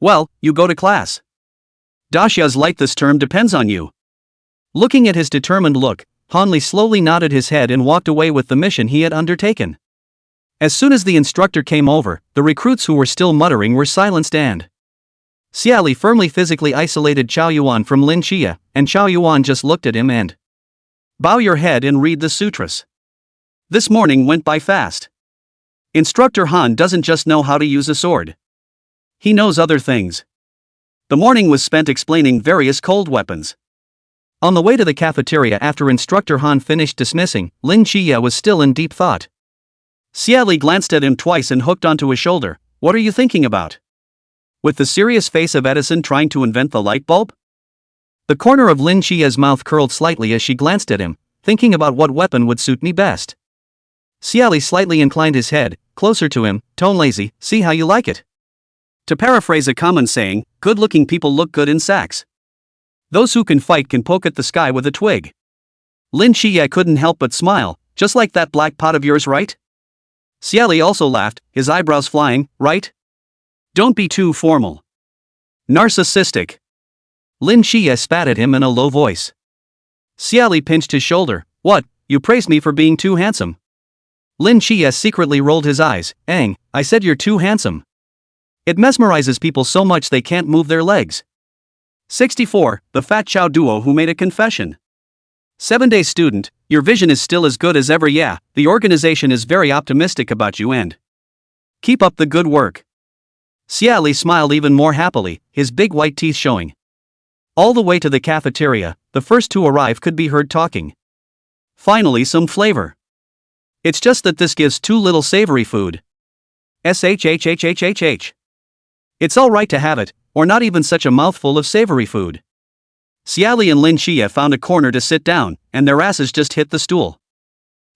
A: well, you go to class. Daxia's life this term depends on you. Looking at his determined look, Han Li slowly nodded his head and walked away with the mission he had undertaken. As soon as the instructor came over, the recruits who were still muttering were silenced and Xie Li firmly physically isolated Chow Yuan from Lin Qiye, and Chow Yuan just looked at him and bow your head and read the sutras. This morning went by fast. Instructor Han doesn't just know how to use a sword. He knows other things. The morning was spent explaining various cold weapons. On the way to the cafeteria after Instructor Han finished dismissing, Lin Qiye was still in deep thought. Xie Li glanced at him twice and hooked onto his shoulder. What are you thinking about? With the serious face of Edison trying to invent the light bulb? The corner of Lin Qiye's mouth curled slightly as she glanced at him, thinking about what weapon would suit me best. Xie Li slightly inclined his head, closer to him, tone lazy, see how you like it. To paraphrase a common saying, good-looking people look good in sacks. Those who can fight can poke at the sky with a twig. Lin Qiye couldn't help but smile, just like that black pot of yours, right? Xie Li also laughed, his eyebrows flying, right? Don't be too formal. Narcissistic. Lin Qiye spat at him in a low voice. Xie Li pinched his shoulder. What, you praised me for being too handsome? Lin Qiye secretly rolled his eyes. Aang, I said you're too handsome. It mesmerizes people so much they can't move their legs. 64. The Fat Chow Duo who made a confession. 7-day student, your vision is still as good as ever. Yeah, the organization is very optimistic about you and keep up the good work. Xie Li smiled even more happily, his big white teeth showing. All the way to the cafeteria, the first to arrive could be heard talking. Finally, some flavor. It's just that this gives too little savory food. SHHHHHH. It's alright to have it, or not even such a mouthful of savory food. Xie Li and Lin Qiye found a corner to sit down, and their asses just hit the stool.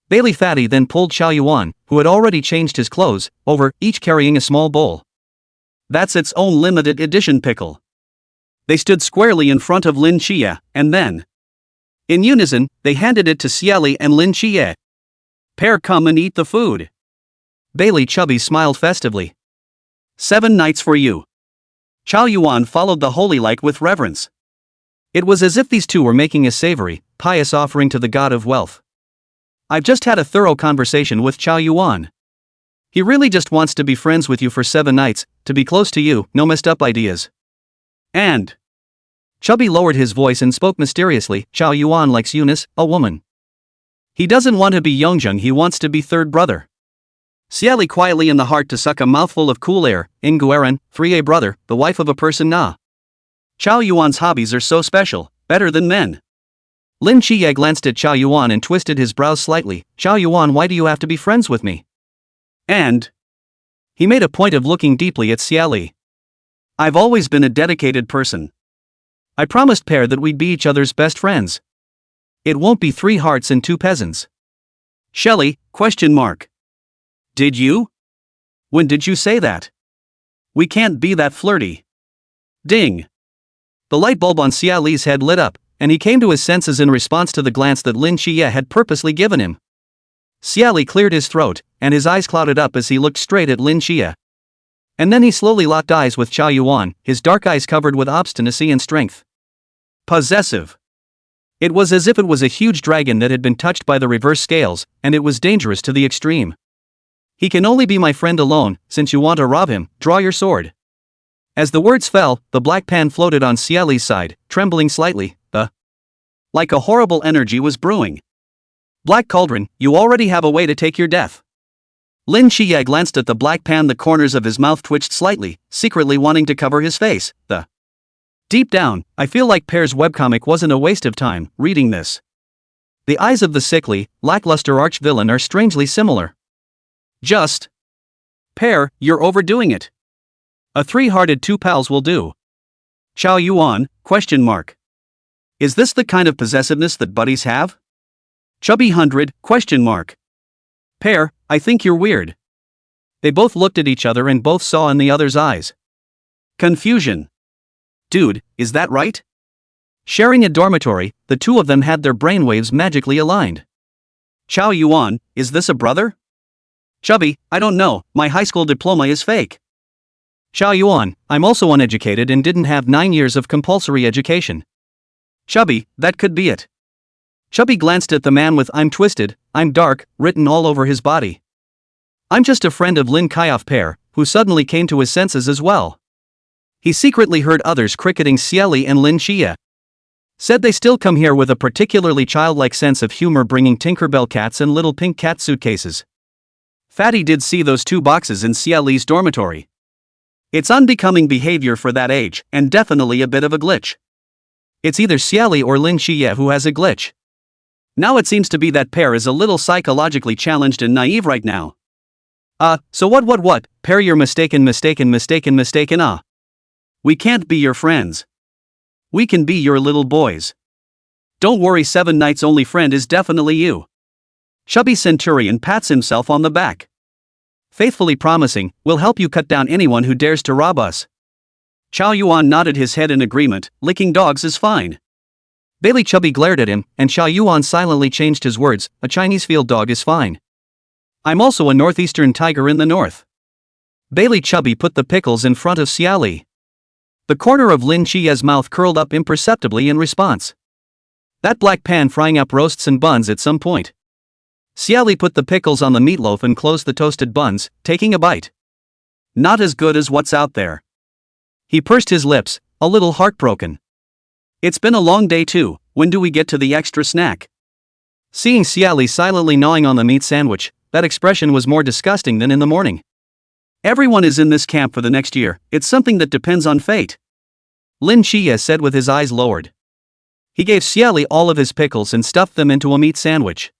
A: Bailey Fatty then pulled Xiao Yuan, who had already changed his clothes, over, each carrying a small bowl. That's its own limited edition pickle. They stood squarely in front of Lin Qiye, and then, in unison, they handed it to Xie Li and Lin Qiye. Pear, come and eat the food. Bailey Chubby smiled festively. 7 nights for you. Xiao Yuan followed the holy light with reverence. It was as if these two were making a savory, pious offering to the god of wealth. I've just had a thorough conversation with Xiao Yuan. He really just wants to be friends with you for 7 nights, to be close to you, no messed up ideas. And Chubby lowered his voice and spoke mysteriously. Xiao Yuan likes Eunice, a woman. He doesn't want to be Yongjung, he wants to be third brother. Xie Li quietly in the heart to suck a mouthful of cool air. Ngueren, 3A brother, the wife of a person na. Xiao Yuan's hobbies are so special, better than men. Lin Qiye glanced at Xiao Yuan and twisted his brows slightly. Xiao Yuan, why do you have to be friends with me? And he made a point of looking deeply at Xie Li. I've always been a dedicated person. I promised Pear that we'd be each other's best friends. It won't be 3 hearts and 2 peasants. Shelley, ? Did you? When did you say that? We can't be that flirty. Ding. The light bulb on Xie Li's head lit up, and he came to his senses in response to the glance that Lin Qiye had purposely given him. Xie Li cleared his throat, and his eyes clouded up as he looked straight at Lin Qiye. And then he slowly locked eyes with Xiao Yuan, his dark eyes covered with obstinacy and strength. Possessive. It was as if it was a huge dragon that had been touched by the reverse scales, and it was dangerous to the extreme. He can only be my friend alone, since you want to rob him, draw your sword. As the words fell, the black pan floated on Xie Li's side, trembling slightly. Like a horrible energy was brewing. Black cauldron, you already have a way to take your death. Lin Qiye glanced at the black pan, the corners of his mouth twitched slightly, secretly wanting to cover his face. Deep down, I feel like Pear's webcomic wasn't a waste of time, reading this. The eyes of the sickly, lackluster arch-villain are strangely similar. Just. Pear, you're overdoing it. A 3-hearted 2 pals will do. Xiao Yuan, ? Is this the kind of possessiveness that buddies have? Chubby 100, ? Pear, I think you're weird. They both looked at each other and both saw in the other's eyes confusion. Dude, is that right? Sharing a dormitory, the two of them had their brainwaves magically aligned. Xiao Yuan, is this a brother? Chubby, I don't know, my high school diploma is fake. Xiao Yuan, I'm also uneducated and didn't have 9 years of compulsory education. Chubby, that could be it. Chubby glanced at the man with I'm twisted, I'm dark, written all over his body. I'm just a friend of Lin Qiye Pear, who suddenly came to his senses as well. He secretly heard others cricketing Xie Li and Lin Qiye. Said they still come here with a particularly childlike sense of humor, bringing Tinkerbell cats and little pink cat suitcases. Fatty did see those 2 boxes in Xie Li's dormitory. It's unbecoming behavior for that age, and definitely a bit of a glitch. It's either Xie Li or Lin Qiye who has a glitch. Now it seems to be that Pear is a little psychologically challenged and naive right now. So what, Pear, you're mistaken. We can't be your friends. We can be your little boys. Don't worry, 7 nights only friend is definitely you. Chubby Centurion pats himself on the back. Faithfully promising, we'll help you cut down anyone who dares to rob us. Xiao Yuan nodded his head in agreement, licking dogs is fine. Bailey Chubby glared at him, and Xiao Yuan silently changed his words, a Chinese field dog is fine. I'm also a northeastern tiger in the north. Bailey Chubby put the pickles in front of Xie Li. The corner of Lin Qiye's mouth curled up imperceptibly in response. That black pan frying up roasts and buns at some point. Xie Li put the pickles on the meatloaf and closed the toasted buns, taking a bite. Not as good as what's out there. He pursed his lips, a little heartbroken. It's been a long day too, when do we get to the extra snack? Seeing Xie Li silently gnawing on the meat sandwich, that expression was more disgusting than in the morning. Everyone is in this camp for the next year, it's something that depends on fate. Lin Qiye said with his eyes lowered. He gave Xie Li all of his pickles and stuffed them into a meat sandwich.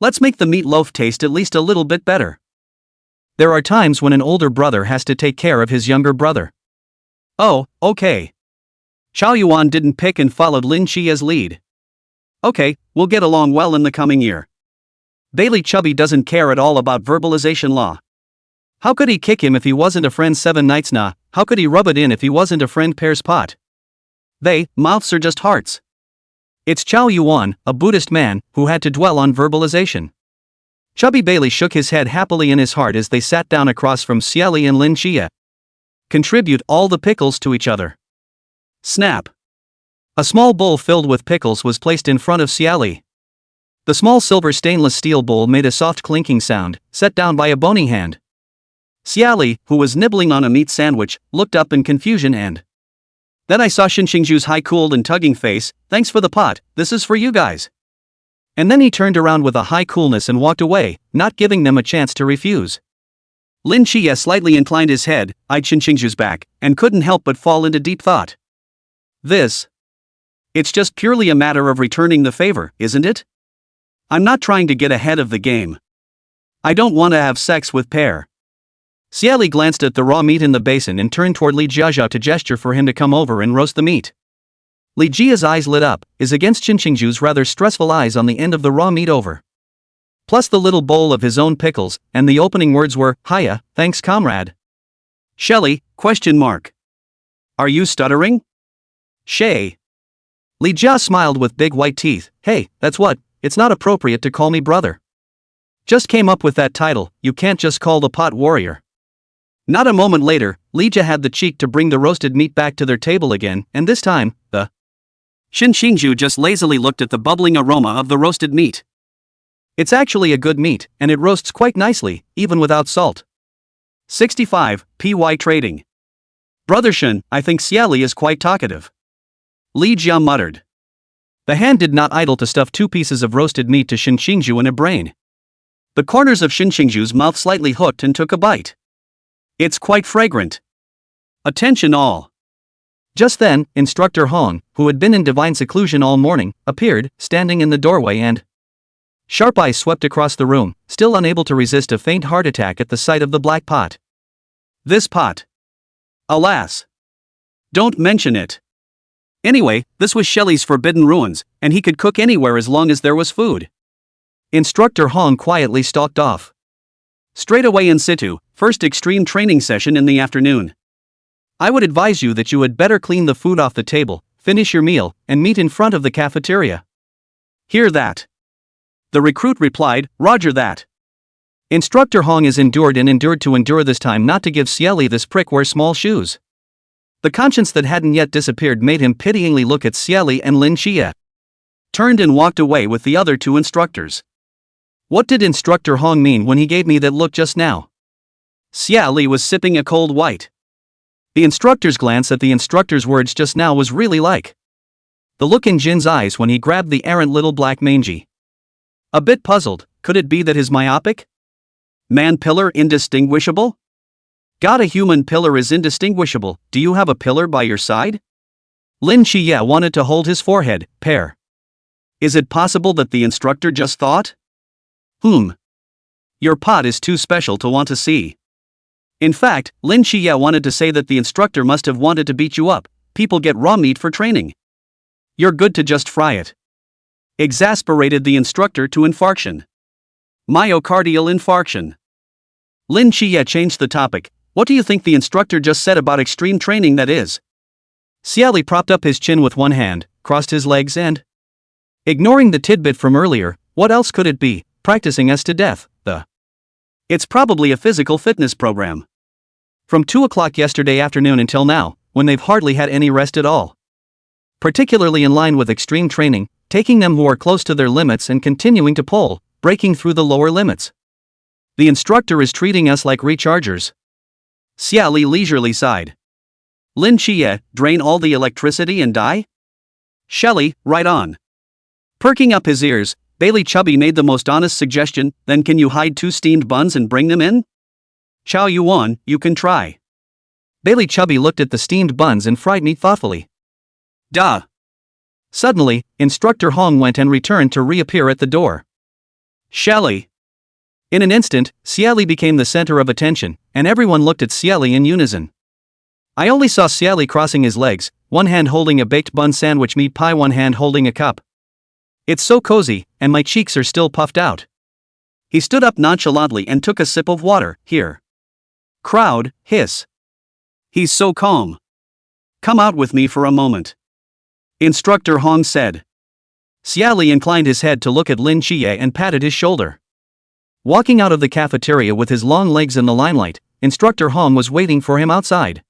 A: Let's make the meatloaf taste at least a little bit better. There are times when an older brother has to take care of his younger brother. Oh, okay. Chao Yuan didn't pick and followed Lin Qiye's lead. Okay, we'll get along well in the coming year. Bailey Chubby doesn't care at all about verbalization law. How could he kick him if he wasn't a friend 7 nights nah? How could he rub it in if he wasn't a friend Pear's pot? Mouths are just hearts. It's Chao Yuan, a Buddhist man, who had to dwell on verbalization. Chubby Bailey shook his head happily in his heart as they sat down across from Xie Li and Lin Qiye. Contribute all the pickles to each other. Snap. A small bowl filled with pickles was placed in front of Xie Li. The small silver stainless steel bowl made a soft clinking sound, set down by a bony hand. Xie Li, who was nibbling on a meat sandwich, looked up in confusion and... Then I saw Xinxingzhu's high-cooled and tugging face. Thanks for the pot, this is for you guys. And then he turned around with a high coolness and walked away, not giving them a chance to refuse. Lin Qiye slightly inclined his head, eyed Xinxingzhu's back, and couldn't help but fall into deep thought. It's just purely a matter of returning the favor, isn't it? I'm not trying to get ahead of the game. I don't want to have sex with Pear. Xie Li glanced at the raw meat in the basin and turned toward Li Jiazhao to gesture for him to come over and roast the meat. Li Jia's eyes lit up, is against Xinxingzhu's rather stressful eyes on the end of the raw meat over. Plus the little bowl of his own pickles, and the opening words were, Hiya, thanks comrade. Shelly, ? Are you stuttering? Shay. Li Jia smiled with big white teeth. Hey, that's what, it's not appropriate to call me brother. Just came up with that title, you can't just call the pot warrior. Not a moment later, Li Jia had the cheek to bring the roasted meat back to their table again, and this time, the Xinxingzhu just lazily looked at the bubbling aroma of the roasted meat. It's actually a good meat, and it roasts quite nicely, even without salt. 65, PY Trading. Brother Shen, I think Xie Li is quite talkative. Li Jia muttered. The hand did not idle to stuff 2 pieces of roasted meat to Xinxingzhu in a brain. The corners of Xinxingzhu's mouth slightly hooked and took a bite. It's quite fragrant. Attention all. Just then, Instructor Hong, who had been in divine seclusion all morning, appeared, standing in the doorway and... Sharp eyes swept across the room, still unable to resist a faint heart attack at the sight of the black pot. This pot. Alas. Don't mention it. Anyway, this was Shelley's forbidden ruins, and he could cook anywhere as long as there was food. Instructor Hong quietly stalked off. Straight away in situ, first extreme training session in the afternoon. I would advise you that you had better clean the food off the table, finish your meal, and meet in front of the cafeteria. Hear that? The recruit replied, Roger that. Instructor Hong is endured to endure this time not to give Xie Li this prick wear small shoes. The conscience that hadn't yet disappeared made him pityingly look at Xie Li and Lin Qiye. Turned and walked away with the other 2 instructors. What did Instructor Hong mean when he gave me that look just now? Xie Li was sipping a cold white. The instructor's glance at the instructor's words just now was really like the look in Jin's eyes when he grabbed the errant little black mangy. A bit puzzled, could it be that his myopic man pillar indistinguishable? God, a human pillar is indistinguishable, do you have a pillar by your side? Lin Qiye wanted to hold his forehead, Pear. Is it possible that the instructor just thought? Your pot is too special to want to see. In fact, Lin Qiye wanted to say that the instructor must have wanted to beat you up. People get raw meat for training. You're good to just fry it. Exasperated the instructor to infarction. Myocardial infarction. Lin Qiye changed the topic. What do you think the instructor just said about extreme training that is? Xie Li propped up his chin with one hand, crossed his legs and... Ignoring the tidbit from earlier, what else could it be? Practicing us to death, It's probably a physical fitness program. From 2 o'clock yesterday afternoon until now, when they've hardly had any rest at all. Particularly in line with extreme training, taking them who are close to their limits and continuing to pull, breaking through the lower limits. The instructor is treating us like rechargers. Xie Li leisurely sighed. Lin Qiye, drain all the electricity and die? Shelley, right on. Perking up his ears, Bailey Chubby made the most honest suggestion, then can you hide 2 steamed buns and bring them in? Chao Yuan, you can try. Bailey Chubby looked at the steamed buns and fried meat thoughtfully. Duh. Suddenly, Instructor Hong went and returned to reappear at the door. Xie Li. In an instant, Xie Li became the center of attention, and everyone looked at Xie Li in unison. I only saw Xie Li crossing his legs, one hand holding a baked bun sandwich meat pie, one hand holding a cup. It's so cozy, and my cheeks are still puffed out. He stood up nonchalantly and took a sip of water. Here. Crowd, hiss. He's so calm. Come out with me for a moment. Instructor Hong said. Xie Li inclined his head to look at Lin Qiye and patted his shoulder. Walking out of the cafeteria with his long legs in the limelight, Instructor Hong was waiting for him outside.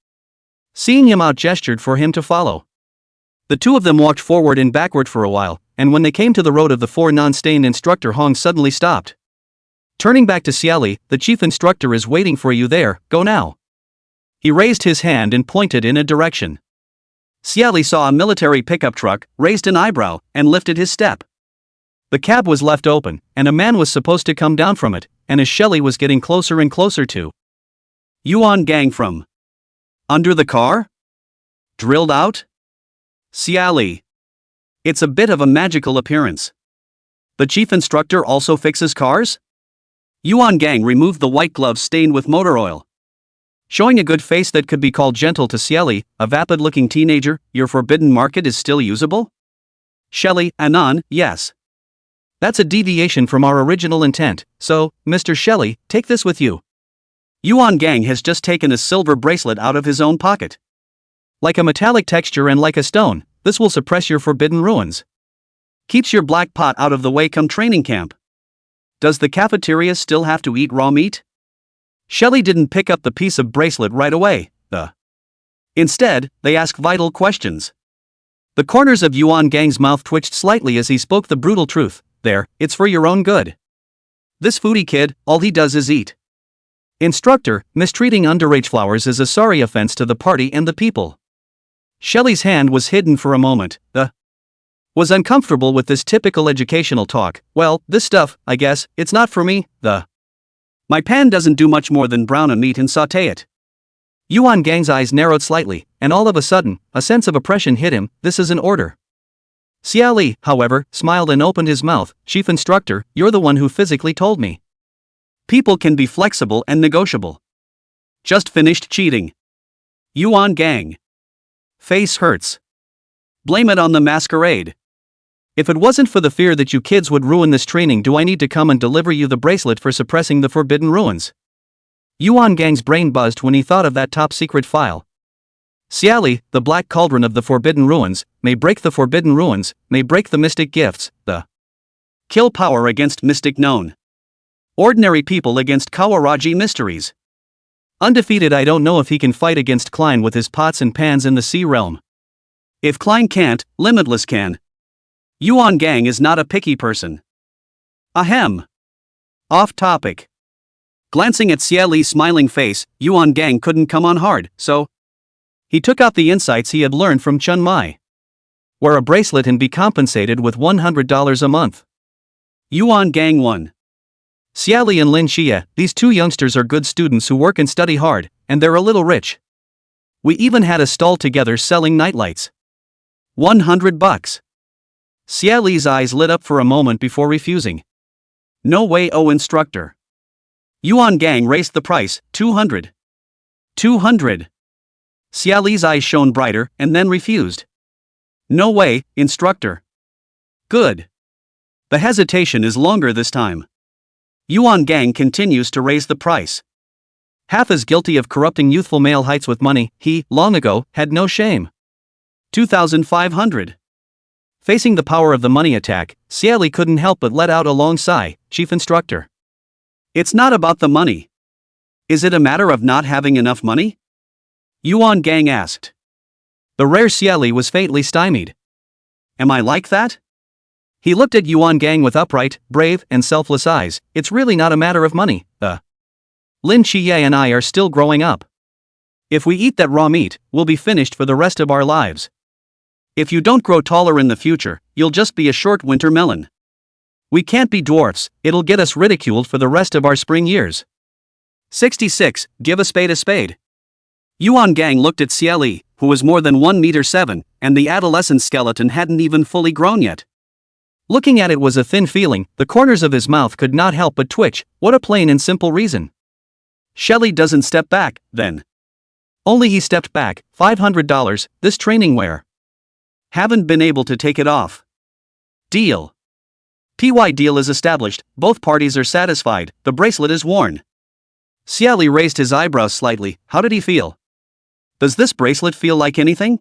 A: Seeing him out, gestured for him to follow. The two of them walked forward and backward for a while, and when they came to the road of the four non-stained, Instructor Hong suddenly stopped. Turning back to Xie Li, the chief instructor is waiting for you there, go now. He raised his hand and pointed in a direction. Xie Li saw a military pickup truck, raised an eyebrow, and lifted his step. The cab was left open, and a man was supposed to come down from it, and as Xie Li was getting closer and closer to Yuan Gang from under the car? Drilled out? Xie Li. It's a bit of a magical appearance. The chief instructor also fixes cars? Yuan Gang removed the white gloves stained with motor oil. Showing a good face that could be called gentle to Xie Li, a vapid-looking teenager, your forbidden market is still usable? Xie Li, Anon, yes. That's a deviation from our original intent, so, Mr. Xie Li, take this with you. Yuan Gang has just taken a silver bracelet out of his own pocket. Like a metallic texture and like a stone, this will suppress your forbidden ruins. Keeps your black pot out of the way come training camp. Does the cafeteria still have to eat raw meat? Xie Li didn't pick up the piece of bracelet right away, Instead, they asked vital questions. The corners of Yuan Gang's mouth twitched slightly as he spoke the brutal truth. There, it's for your own good. This foodie kid, all he does is eat. Instructor, mistreating underage flowers is a sorry offense to the party and the people. Xie Li's hand was hidden for a moment, was uncomfortable with this typical educational talk. Well, this stuff, I guess, it's not for me, My pan doesn't do much more than brown a meat and sauté it. Yuan Gang's eyes narrowed slightly, and all of a sudden, a sense of oppression hit him. This is an order. Xie Li, however, smiled and opened his mouth. Chief instructor, you're the one who physically told me. People can be flexible and negotiable. Just finished cheating. Yuan Gang. Face hurts. Blame it on the masquerade. If it wasn't for the fear that you kids would ruin this training, do I need to come and deliver you the bracelet for suppressing the forbidden ruins? Yuan Gang's brain buzzed when he thought of that top-secret file. Xie Li, the black cauldron of the forbidden ruins, may break the forbidden ruins, may break the mystic gifts, kill power against mystic known. Ordinary people against Kawaraji mysteries. Undefeated, I don't know if he can fight against Klein with his pots and pans in the sea realm. If Klein can't, Limitless can. Yuan Gang is not a picky person. Ahem. Off topic. Glancing at Xie Li's smiling face, Yuan Gang couldn't come on hard, so he took out the insights he had learned from Chun Mai. Wear a bracelet and be compensated with $100 a month. Yuan Gang 1. Xie Li and Lin Qiye, these two youngsters are good students who work and study hard, and they're a little rich. We even had a stall together selling nightlights. $100. Xie Li's eyes lit up for a moment before refusing. No way, oh instructor. Yuan Gang raised the price, $200. $200. Xie Li's eyes shone brighter, and then refused. No way, instructor. Good. The hesitation is longer this time. Yuan Gang continues to raise the price. Half as guilty of corrupting youthful male heights with money, he, long ago, had no shame. 2,500. Facing the power of the money attack, Xie Li couldn't help but let out a long sigh. Chief instructor. It's not about the money. Is it a matter of not having enough money? Yuan Gang asked. The rare Xie Li was faintly stymied. Am I like that? He looked at Yuan Gang with upright, brave, and selfless eyes. It's really not a matter of money, Lin Qiye and I are still growing up. If we eat that raw meat, we'll be finished for the rest of our lives. If you don't grow taller in the future, you'll just be a short winter melon. We can't be dwarfs, it'll get us ridiculed for the rest of our spring years. 66, give a spade a spade. Yuan Gang looked at Xie Li, who was more than 1 meter 7, and the adolescent skeleton hadn't even fully grown yet. Looking at it was a thin feeling, the corners of his mouth could not help but twitch. What a plain and simple reason. Xie Li doesn't step back, then. Only he stepped back, $500, this training wear. Haven't been able to take it off. Deal. Deal is established, both parties are satisfied, the bracelet is worn. Xie Li raised his eyebrows slightly. How did he feel? Does this bracelet feel like anything?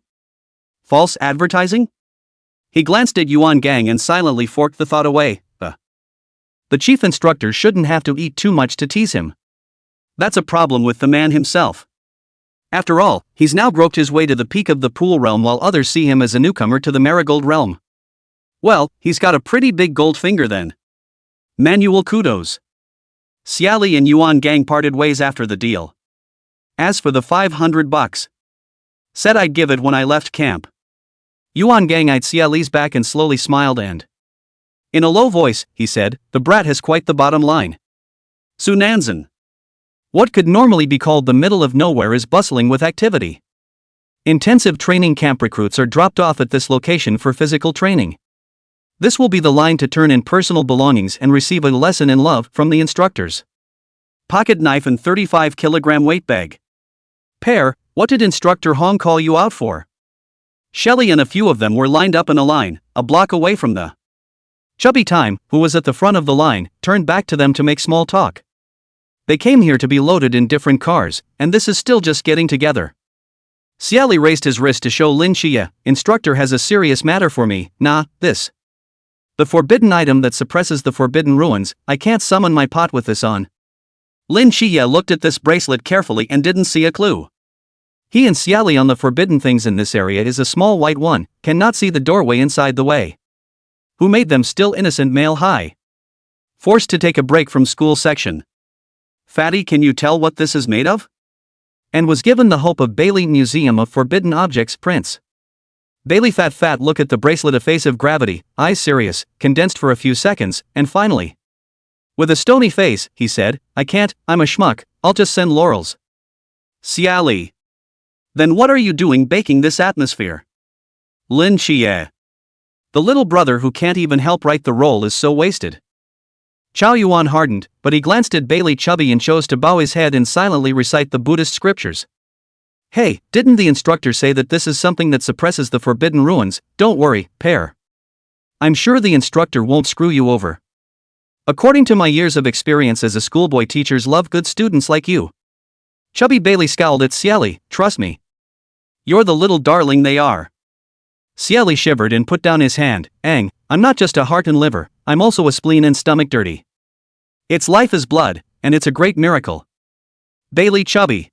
A: False advertising? He glanced at Yuan Gang and silently forked the thought away. The chief instructor shouldn't have to eat too much to tease him. That's a problem with the man himself. After all, he's now groped his way to the peak of the pool realm while others see him as a newcomer to the marigold realm. Well, he's got a pretty big gold finger then. Manual kudos. Xie Li and Yuan Gang parted ways after the deal. As for the $500, said I'd give it when I left camp. Yuan Gang eyed Xie Li's back and slowly smiled and, in a low voice, he said, the brat has quite the bottom line. Sunanzan. What could normally be called the middle of nowhere is bustling with activity. Intensive training camp recruits are dropped off at this location for physical training. This will be the line to turn in personal belongings and receive a lesson in love from the instructors. Pocket knife and 35-kilogram weight bag. Pear, what did Instructor Hong call you out for? Xie Li and a few of them were lined up in a line, a block away from the chubby time, who was at the front of the line, turned back to them to make small talk. They came here to be loaded in different cars, and this is still just getting together. Xie Li raised his wrist to show Lin Qiye, instructor has a serious matter for me, this. The forbidden item that suppresses the forbidden ruins, I can't summon my pot with this on. Lin Qiye looked at this bracelet carefully and didn't see a clue. He and Xie Li on the forbidden things in this area is a small white one, cannot see the doorway inside the way. Who made them still innocent male high? Forced to take a break from school section. Fatty, can you tell what this is made of? And was given the hope of Bailey Museum of Forbidden Objects prints. Bailey fat look at the bracelet, a face of gravity, eyes serious, condensed for a few seconds, and finally. With a stony face, he said, I can't, I'm a schmuck, I'll just send laurels. Xie Li. Then what are you doing baking this atmosphere? Lin Qiye. The little brother who can't even help write the role is so wasted. Chow Yuan hardened, but he glanced at Bailey Chubby and chose to bow his head and silently recite the Buddhist scriptures. Hey, didn't the instructor say that this is something that suppresses the forbidden ruins? Don't worry, Pear. I'm sure the instructor won't screw you over. According to my years of experience as a schoolboy, teachers love good students like you. Chubby Bailey scowled at Xie Li, trust me. You're the little darling they are. Xie Li shivered and put down his hand. Aang, I'm not just a heart and liver, I'm also a spleen and stomach dirty. Its life is blood, and it's a great miracle. Bailey Chubby.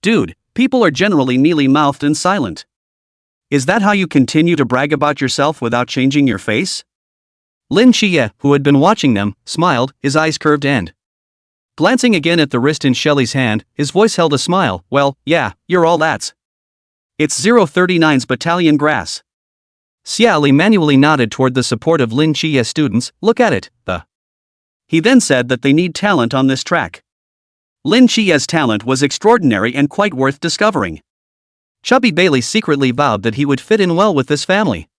A: Dude, people are generally mealy-mouthed and silent. Is that how you continue to brag about yourself without changing your face? Lin Qiye, who had been watching them, smiled, his eyes curved and, glancing again at the wrist in Xie Li's hand, his voice held a smile. Well, yeah, you're all that's. It's 039's battalion grass. Xie Li manually nodded toward the support of Lin Qiye students. Look at it, He then said that they need talent on this track. Lin Qiye's talent was extraordinary and quite worth discovering. Chubby Bailey secretly vowed that he would fit in well with this family.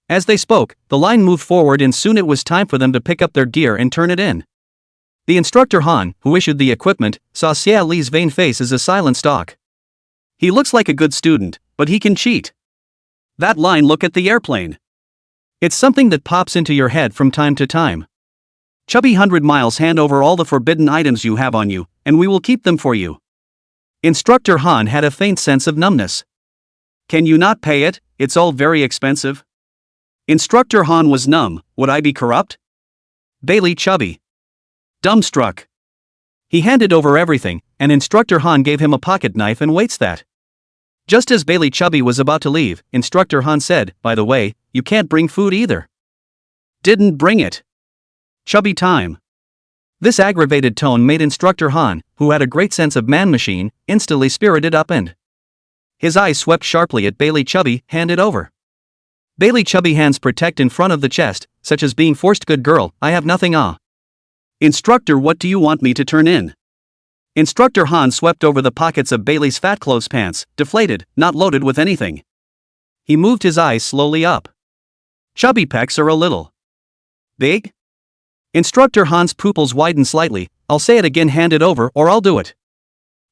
A: As they spoke, the line moved forward and soon it was time for them to pick up their gear and turn it in. The instructor Han, who issued the equipment, saw Xie Li's vain face as a silent stalk. He looks like a good student, but he can cheat. That line, look at the airplane. It's something that pops into your head from time to time. Chubby 100 miles, hand over all the forbidden items you have on you, and we will keep them for you. Instructor Han had a faint sense of numbness. Can you not pay it? It's all very expensive. Instructor Han was numb. Would I be corrupt? Bailey Chubby. Dumbstruck. He handed over everything, and Instructor Han gave him a pocket knife and weights that. Just as Bailey Chubby was about to leave, Instructor Han said, by the way, you can't bring food either. Didn't bring it. Chubby time. This aggravated tone made Instructor Han, who had a great sense of man-machine, instantly spirited up and his eyes swept sharply at Bailey Chubby, hand it over. Bailey Chubby hands protect in front of the chest, such as being forced. Good girl, I have nothing. Instructor, what do you want me to turn in? Instructor Han swept over the pockets of Bailey's fat clothes pants, deflated, not loaded with anything. He moved his eyes slowly up. Chubby pecs are a little big? Instructor Han's pupils widened slightly. I'll say it again, hand it over or I'll do it.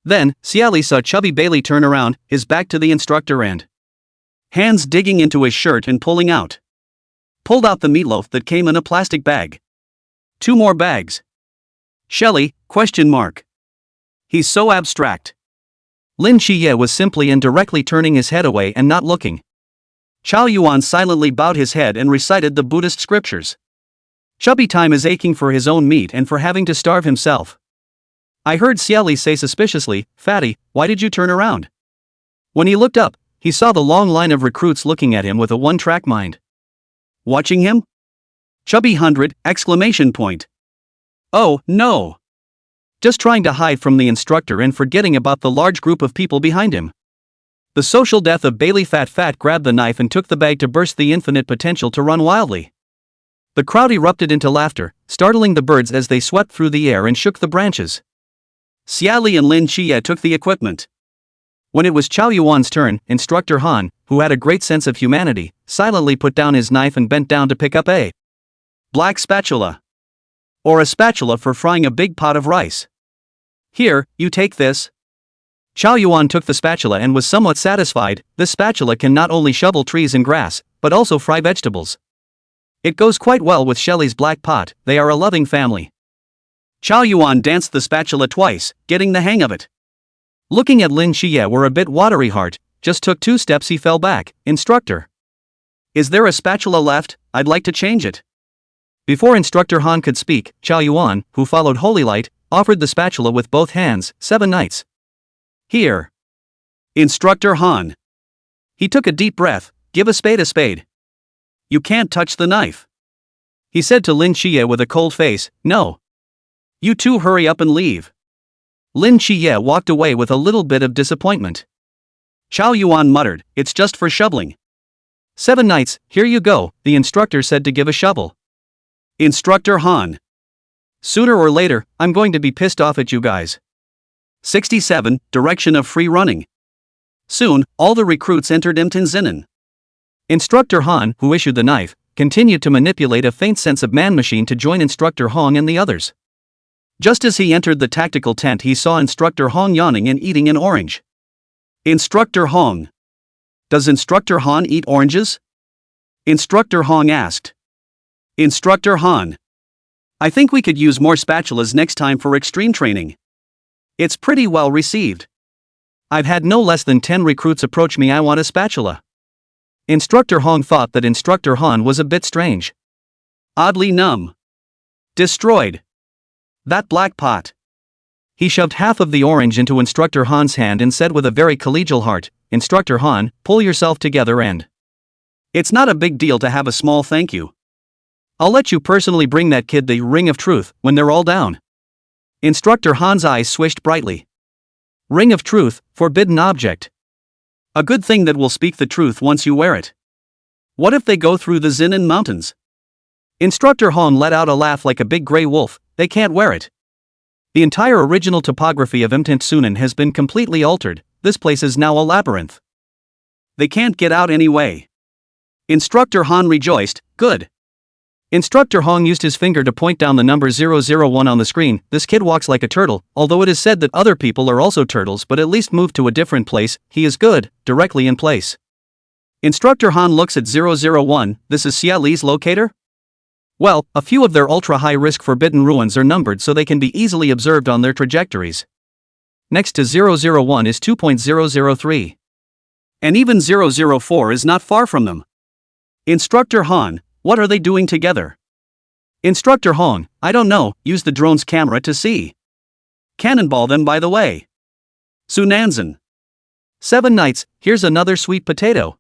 A: Then, Xie Li saw chubby Bailey turn around, his back to the instructor and hands digging into his shirt and pulled out the meatloaf that came in a plastic bag. 2 more bags. Shelly, ? He's so abstract. Lin Qiye was simply and directly turning his head away and not looking. Chao Yuan silently bowed his head and recited the Buddhist scriptures. Chubby time is aching for his own meat and for having to starve himself. I heard Xie Li say suspiciously, Fatty, why did you turn around? When he looked up, he saw the long line of recruits looking at him with a one-track mind. Watching him? Chubby 100! Oh, no! Just trying to hide from the instructor and forgetting about the large group of people behind him. The social death of Bailey Fat grabbed the knife and took the bag to burst the infinite potential to run wildly. The crowd erupted into laughter, startling the birds as they swept through the air and shook the branches. Xie Li and Lin Qiye took the equipment. When it was Chao Yuan's turn, Instructor Han, who had a great sense of humanity, silently put down his knife and bent down to pick up a black spatula. Or a spatula for frying a big pot of rice. Here, you take this. Chao Yuan took the spatula and was somewhat satisfied. This spatula can not only shovel trees and grass, but also fry vegetables. It goes quite well with Shelly's black pot, they are a loving family. Chao Yuan danced the spatula twice, getting the hang of it. Looking at Lin Qiye were a bit watery heart, just took 2 steps he fell back. Instructor. Is there a spatula left? I'd like to change it. Before Instructor Han could speak, Chao Yuan, who followed Holy Light, offered the spatula with both hands. 7 knights. Here. Instructor Han. He took a deep breath. Give a spade a spade. You can't touch the knife. He said to Lin Qiye with a cold face. No. You two hurry up and leave. Lin Qiye walked away with a little bit of disappointment. Chao Yuan muttered, it's just for shoveling. 7 knights, here you go, the instructor said to give a shovel. Instructor Han. Sooner or later, I'm going to be pissed off at you guys. 67, direction of free running. Soon, all the recruits entered Imtinzinnen. Instructor Han, who issued the knife, continued to manipulate a faint sense of man-machine to join Instructor Hong and the others. Just as he entered the tactical tent, he saw Instructor Hong yawning and eating an orange. Instructor Hong. Does Instructor Han eat oranges? Instructor Hong asked. Instructor Han. I think we could use more spatulas next time for extreme training. It's pretty well received. I've had no less than 10 recruits approach me. I want a spatula. Instructor Hong thought that Instructor Han was a bit strange. Oddly numb. Destroyed. That black pot. He shoved half of the orange into Instructor Han's hand and said with a very collegial heart, Instructor Han, pull yourself together and. It's not a big deal to have a small thank you. I'll let you personally bring that kid the ring of truth when they're all down. Instructor Han's eyes swished brightly. Ring of truth, forbidden object. A good thing that will speak the truth once you wear it. What if they go through the Zinnan Mountains? Instructor Han let out a laugh like a big gray wolf. They can't wear it. The entire original topography of Imtinzinnen has been completely altered. This place is now a labyrinth. They can't get out anyway. Instructor Han rejoiced. Good. Instructor Hong used his finger to point down the number 001 on the screen. This kid walks like a turtle, although it is said that other people are also turtles, but at least moved to a different place. He is good, directly in place. Instructor Han looks at 001, this is Xie Li's locator? Well, a few of their ultra-high-risk forbidden ruins are numbered so they can be easily observed on their trajectories. Next to 001 is 2.003. And even 004 is not far from them. Instructor Han, what are they doing together? Instructor Hong, I don't know, use the drone's camera to see. Cannonball them by the way. Sunanzan. 7 knights, here's another sweet potato.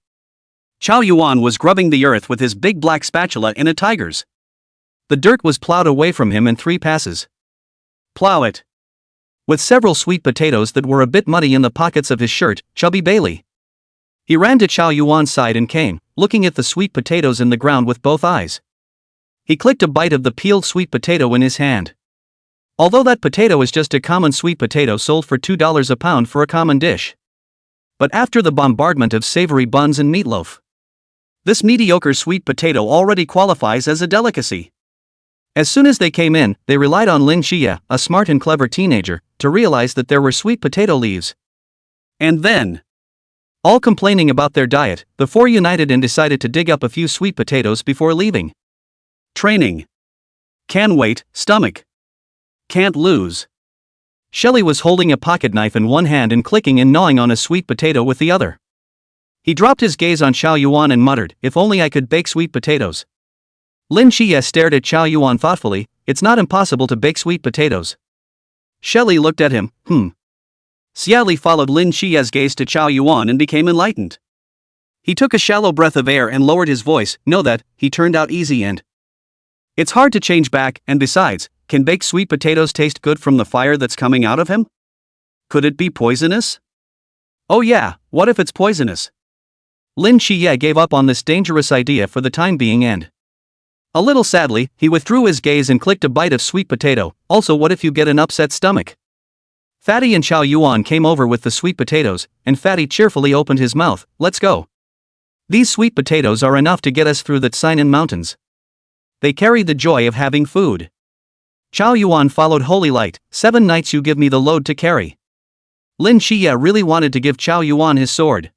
A: Chao Yuan was grubbing the earth with his big black spatula in a tiger's. The dirt was plowed away from him in 3 passes. Plow it. With several sweet potatoes that were a bit muddy in the pockets of his shirt, chubby Bailey. He ran to Chao Yuan's side and came, looking at the sweet potatoes in the ground with both eyes. He clicked a bite of the peeled sweet potato in his hand. Although that potato is just a common sweet potato sold for $2 a pound for a common dish. But after the bombardment of savory buns and meatloaf, this mediocre sweet potato already qualifies as a delicacy. As soon as they came in, they relied on Lin Qiye, a smart and clever teenager, to realize that there were sweet potato leaves. And then, all complaining about their diet, the four united and decided to dig up a few sweet potatoes before leaving. Training. Can wait, stomach. Can't lose. Xie Li was holding a pocket knife in one hand and clicking and gnawing on a sweet potato with the other. He dropped his gaze on Xiao Yuan and muttered, "If only I could bake sweet potatoes." Lin Qiye stared at Xiao Yuan thoughtfully. "It's not impossible to bake sweet potatoes." Xie Li looked at him. Xie Li followed Lin Qiye's gaze to Xiao Yuan and became enlightened. He took a shallow breath of air and lowered his voice. "Know that, he turned out easy and it's hard to change back, and besides, can baked sweet potatoes taste good from the fire that's coming out of him? Could it be poisonous? Oh yeah, what if it's poisonous?" Lin Qiye gave up on this dangerous idea for the time being and, a little sadly, he withdrew his gaze and clicked a bite of sweet potato. "Also, what if you get an upset stomach?" Fatty and Xiao Yuan came over with the sweet potatoes, and Fatty cheerfully opened his mouth. "Let's go. These sweet potatoes are enough to get us through the Sainan Mountains." They carried the joy of having food. Xiao Yuan followed Holy Light. "7 nights you give me the load to carry." Lin Qiye really wanted to give Xiao Yuan his sword.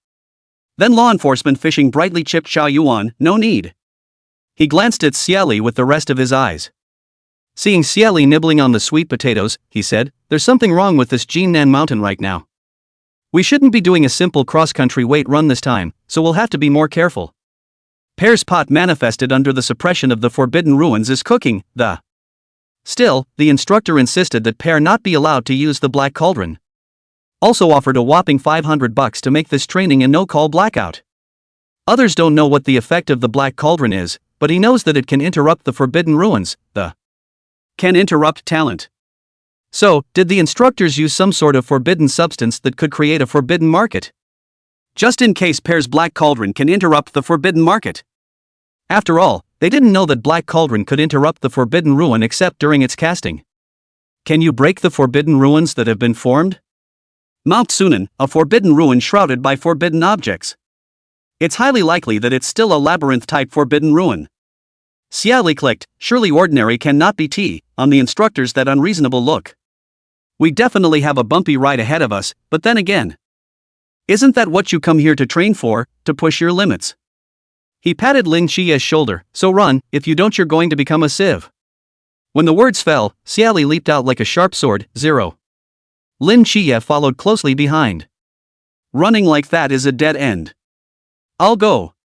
A: Then law enforcement fishing brightly chipped Xiao Yuan. "No need." He glanced at Xie Li with the rest of his eyes. Seeing Xie Li nibbling on the sweet potatoes, he said, "There's something wrong with this Jinan mountain right now. We shouldn't be doing a simple cross-country weight run this time, so we'll have to be more careful." Pear's pot manifested under the suppression of the Forbidden Ruins is cooking. Still, the instructor insisted that Pear not be allowed to use the Black Cauldron. Also offered a whopping $500 to make this training a no-call blackout. Others don't know what the effect of the Black Cauldron is, but he knows that it can interrupt the Forbidden Ruins. Can interrupt talent. So, did the instructors use some sort of forbidden substance that could create a forbidden market? Just in case Pear's Black Cauldron can interrupt the forbidden market. After all, they didn't know that Black Cauldron could interrupt the Forbidden Ruin except during its casting. Can you break the Forbidden Ruins that have been formed? Mount Sunan, a forbidden ruin shrouded by forbidden objects. It's highly likely that it's still a labyrinth-type forbidden ruin. Xie Li clicked. "Surely ordinary cannot be tea," on the instructor's that unreasonable look. "We definitely have a bumpy ride ahead of us, but then again, isn't that what you come here to train for, to push your limits?" He patted Lin Qiye's shoulder. "So run, if you don't you're going to become a sieve." When the words fell, Xie Li leaped out like a sharp sword. 0. Lin Qiye followed closely behind. "Running like that is a dead end. I'll go."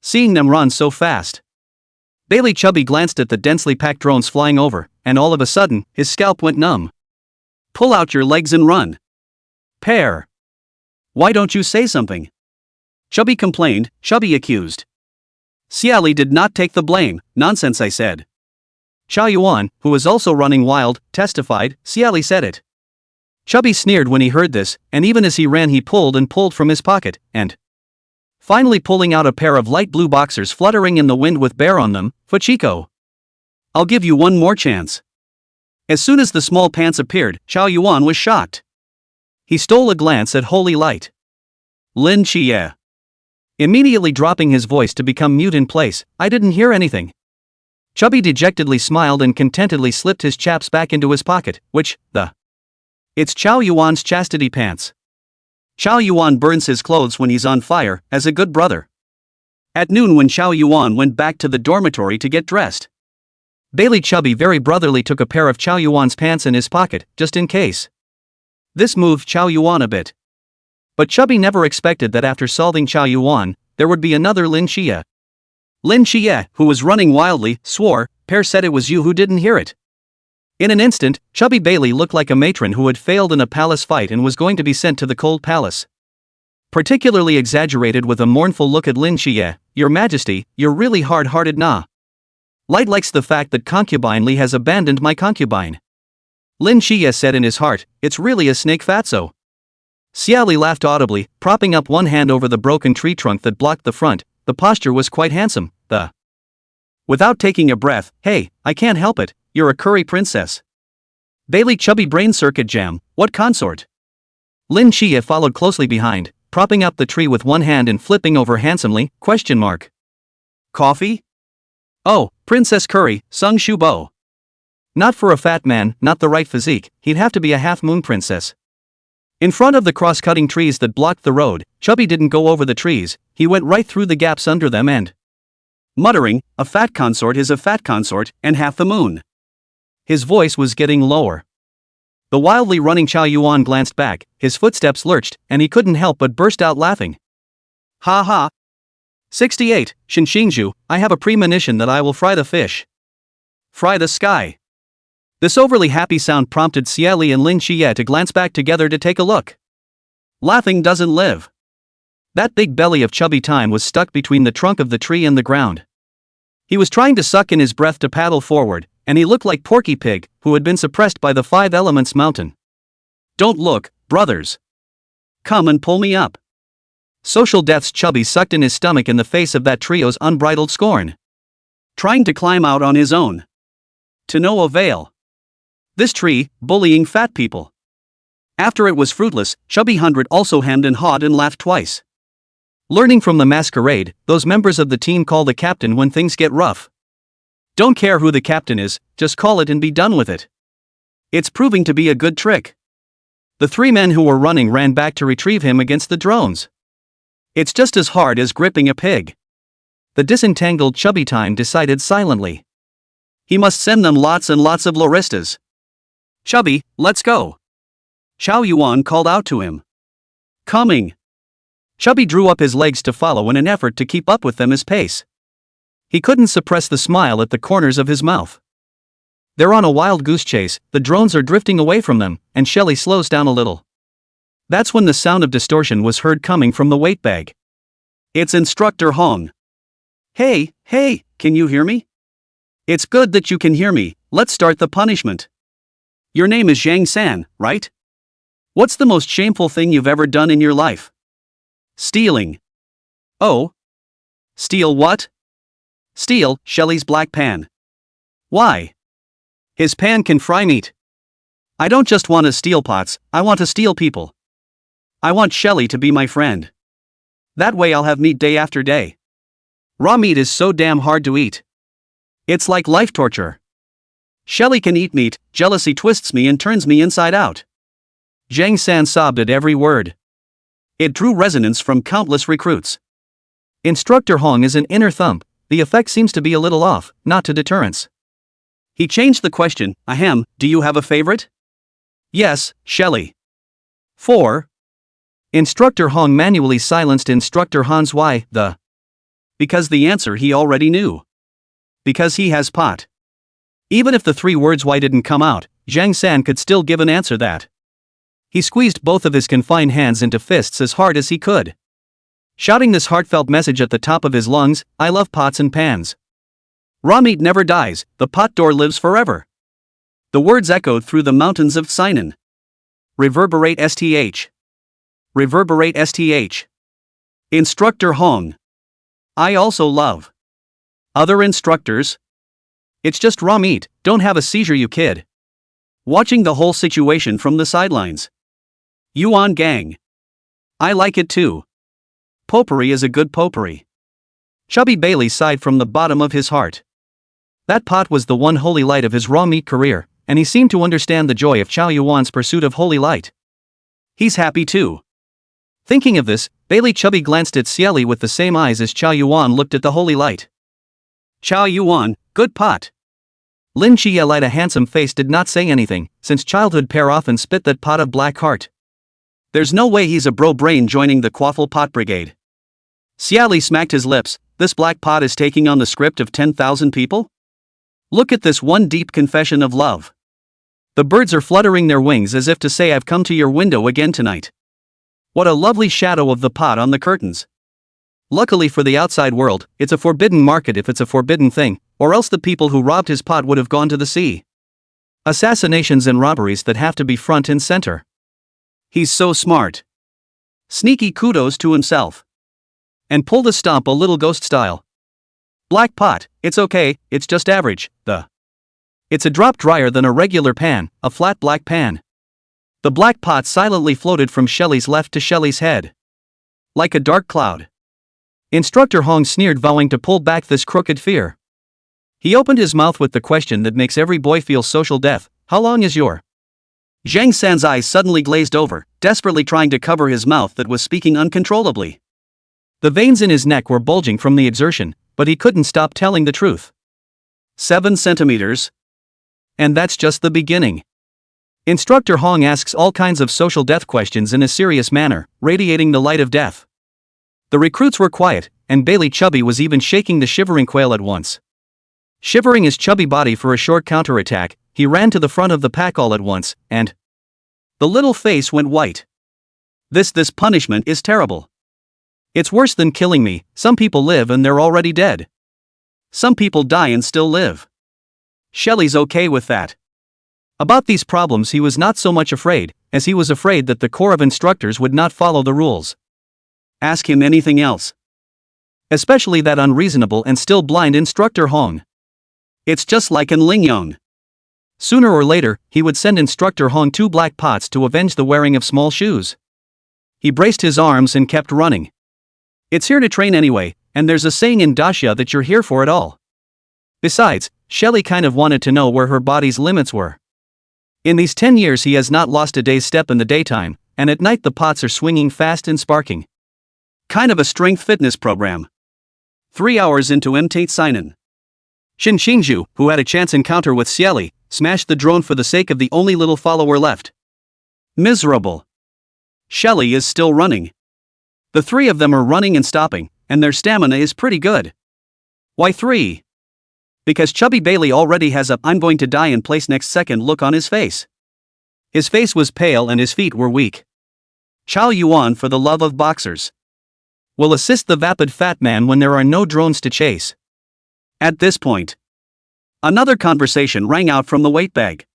A: Seeing them run so fast, Bailey Chubby glanced at the densely packed drones flying over, and all of a sudden, his scalp went numb. "Pull out your legs and run. Pear. Why don't you say something?" Chubby complained. Chubby accused. Xie Li did not take the blame. "Nonsense, I said." Xiao Yuan, who was also running wild, testified. "Xie Li said it." Chubby sneered when he heard this, and even as he ran he pulled and pulled from his pocket, and finally pulling out a pair of light blue boxers fluttering in the wind with bear on them. "Fuchiko. I'll give you one more chance." As soon as the small pants appeared, Xiao Yuan was shocked. He stole a glance at Holy Light. Lin Qiye. Immediately dropping his voice to become mute in place. "I didn't hear anything." Chubby dejectedly smiled and contentedly slipped his chaps back into his pocket, It's Xiao Yuan's chastity pants. Xiao Yuan burns his clothes when he's on fire, as a good brother. At noon when Xiao Yuan went back to the dormitory to get dressed, Bailey Chubby very brotherly took a pair of Xiao Yuan's pants in his pocket, just in case. This moved Xiao Yuan a bit. But Chubby never expected that after solving Xiao Yuan, there would be another Lin Qiye. Lin Qiye, who was running wildly, swore. Pear said it was you who didn't hear it. In an instant, Chubby Bailey looked like a matron who had failed in a palace fight and was going to be sent to the cold palace. Particularly exaggerated with a mournful look at Lin Qiye. "Your Majesty, you're really hard-hearted nah. Light likes the fact that concubine Li has abandoned my concubine." Lin Qiye said in his heart, "It's really a snake fatso." Xie Li laughed audibly, propping up one hand over the broken tree trunk that blocked the front. The posture was quite handsome. Without taking a breath, "Hey, I can't help it, you're a curry princess." Bailey chubby brain circuit jam, what consort? Lin Qiye followed closely behind, propping up the tree with one hand and flipping over handsomely, ? Coffee? Oh, Princess Curry, Sung Shu Bo. Not for a fat man, not the right physique, he'd have to be a half-moon princess. In front of the cross-cutting trees that blocked the road, Chubby didn't go over the trees, he went right through the gaps under them and, muttering, a fat consort is a fat consort, and half the moon. His voice was getting lower. The wildly running Chow Yuan glanced back, his footsteps lurched, and he couldn't help but burst out laughing. Ha ha! 68, Shinxingzhu, I have a premonition that I will fry the fish. Fry the sky. This overly happy sound prompted Xie Li and Lin Qiye to glance back together to take a look. Laughing doesn't live. That big belly of Chubby Time was stuck between the trunk of the tree and the ground. He was trying to suck in his breath to paddle forward, and he looked like Porky Pig, who had been suppressed by the 5 Elements mountain. Don't look, brothers. Come and pull me up. Social Death's Chubby sucked in his stomach in the face of that trio's unbridled scorn. Trying to climb out on his own. To no avail. This tree, bullying fat people. After it was fruitless, Chubby 100 also hemmed and hawed and laughed twice. Learning from the masquerade, those members of the team call the captain when things get rough. Don't care who the captain is, just call it and be done with it. It's proving to be a good trick. The 3 men who were running ran back to retrieve him against the drones. It's just as hard as gripping a pig. The disentangled Chubby Time decided silently. He must send them lots and lots of Loristas. Chubby, let's go. Chow Yuan called out to him. Coming. Chubby drew up his legs to follow in an effort to keep up with them his pace. He couldn't suppress the smile at the corners of his mouth. They're on a wild goose chase, the drones are drifting away from them, and Shelly slows down a little. That's when the sound of distortion was heard coming from the weight bag. It's Instructor Hong. Hey, can you hear me? It's good that you can hear me, let's start the punishment. Your name is Zhang San, right? What's the most shameful thing you've ever done in your life? Stealing. Oh? Steal what? Steal Shelly's black pan. Why? His pan can fry meat. I don't just want to steal pots, I want to steal people. I want Shelly to be my friend. That way I'll have meat day after day. Raw meat is so damn hard to eat. It's like life torture. Shelly can eat meat, jealousy twists me and turns me inside out. Zhang San sobbed at every word. It drew resonance from countless recruits. Instructor Hong is an inner thump, the effect seems to be a little off, not to deterrence. He changed the question, ahem, do you have a favorite? Yes, Shelly. 4. Instructor Hong manually silenced Instructor Han's why, the. Because the answer he already knew. Because he has pot. Even if the 3 words why didn't come out, Zhang San could still give an answer that. He squeezed both of his confined hands into fists as hard as he could. Shouting this heartfelt message at the top of his lungs, I love pots and pans. Raw meat never dies, the pot door lives forever. The words echoed through the mountains of Sinan. Reverberate STH. Reverberate STH. Instructor Hong. I also love. Other instructors? It's just raw meat, don't have a seizure you kid. Watching the whole situation from the sidelines. Yuan gang. I like it too. Potpourri is a good potpourri. Chubby Bailey sighed from the bottom of his heart. That pot was the one holy light of his raw meat career, and he seemed to understand the joy of Chow Yuan's pursuit of holy light. He's happy too. Thinking of this, Bailey Chubby glanced at Xie Li with the same eyes as Chow Yuan looked at the holy light. Chow Yuan, good pot. Lin Qiye light a handsome face did not say anything, since childhood Pear often spit that pot of black heart. There's no way he's a bro brain joining the Quaffle Pot Brigade. Xie Li smacked his lips, this black pot is taking on the script of 10,000 people? Look at this one deep confession of love. The birds are fluttering their wings as if to say I've come to your window again tonight. What a lovely shadow of the pot on the curtains. Luckily for the outside world, it's a forbidden market if it's a forbidden thing, or else the people who robbed his pot would have gone to the sea. Assassinations and robberies that have to be front and center. He's so smart. Sneaky kudos to himself. And pulled a stomp a little ghost style. Black pot, it's okay, it's just average, the. It's a drop drier than a regular pan, a flat black pan. The black pot silently floated from Xie Li's left to Xie Li's head. Like a dark cloud. Instructor Hong sneered, vowing to pull back this crooked fear. He opened his mouth with the question that makes every boy feel social death: how long is your... Zhang San's eyes suddenly glazed over, desperately trying to cover his mouth that was speaking uncontrollably. The veins in his neck were bulging from the exertion, but he couldn't stop telling the truth. 7 centimeters. And that's just the beginning. Instructor Hong asks all kinds of social death questions in a serious manner, radiating the light of death. The recruits were quiet, and Bailey Chubby was even shaking the shivering quail at once. Shivering his chubby body for a short counterattack, he ran to the front of the pack all at once, and... the little face went white. This punishment is terrible. It's worse than killing me. Some people live and they're already dead. Some people die and still live. Xie Li's okay with that. About these problems he was not so much afraid, as he was afraid that the Corps of Instructors would not follow the rules. Ask him anything else. Especially that unreasonable and still blind Instructor Hong. It's just like in Lingyong. Sooner or later, he would send Instructor Hong 2 black pots to avenge the wearing of small shoes. He braced his arms and kept running. It's here to train anyway, and there's a saying in Daxia that you're here for it all. Besides, Xie Li kind of wanted to know where her body's limits were. In these 10 years he has not lost a day's step in the daytime, and at night the pots are swinging fast and sparking. Kind of a strength fitness program. 3 hours into MT Seinen. Shin Xingju, who had a chance encounter with Xie Li, smashed the drone for the sake of the only little follower left. Miserable. Xie Li is still running. The 3 of them are running and stopping, and their stamina is pretty good. Why 3? Because Chubby Bailey already has a "I'm going to die in place next second" look on his face. His face was pale and his feet were weak. Chow Yuan, for the love of boxers, will assist the vapid fat man when there are no drones to chase. At this point, another conversation rang out from the weight bag.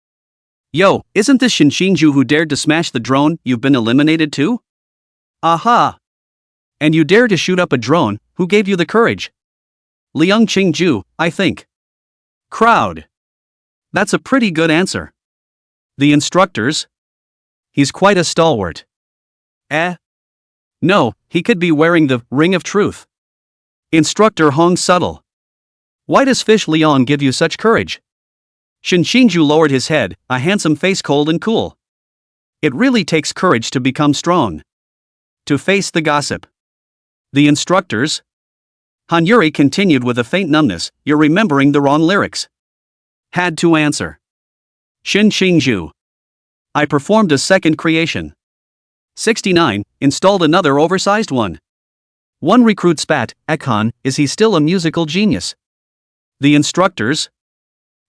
A: Yo, isn't this Shin Xingju who dared to smash the drone? You've been eliminated too? Aha! And you dare to shoot up a drone? Who gave you the courage? Liang Qingju, I think. Crowd. That's a pretty good answer. The instructors? He's quite a stalwart. No, he could be wearing the ring of truth. Instructor Hong subtle. Why does Fish Liang give you such courage? Shin Xingju lowered his head, a handsome face cold and cool. It really takes courage to become strong. To face the gossip. The instructors? Han Yuri continued with a faint numbness. You're remembering the wrong lyrics. Had to answer. Shin Xingju. I performed a second creation. 69, installed another oversized one. One recruit spat, Ekhan, is he still a musical genius? The instructors?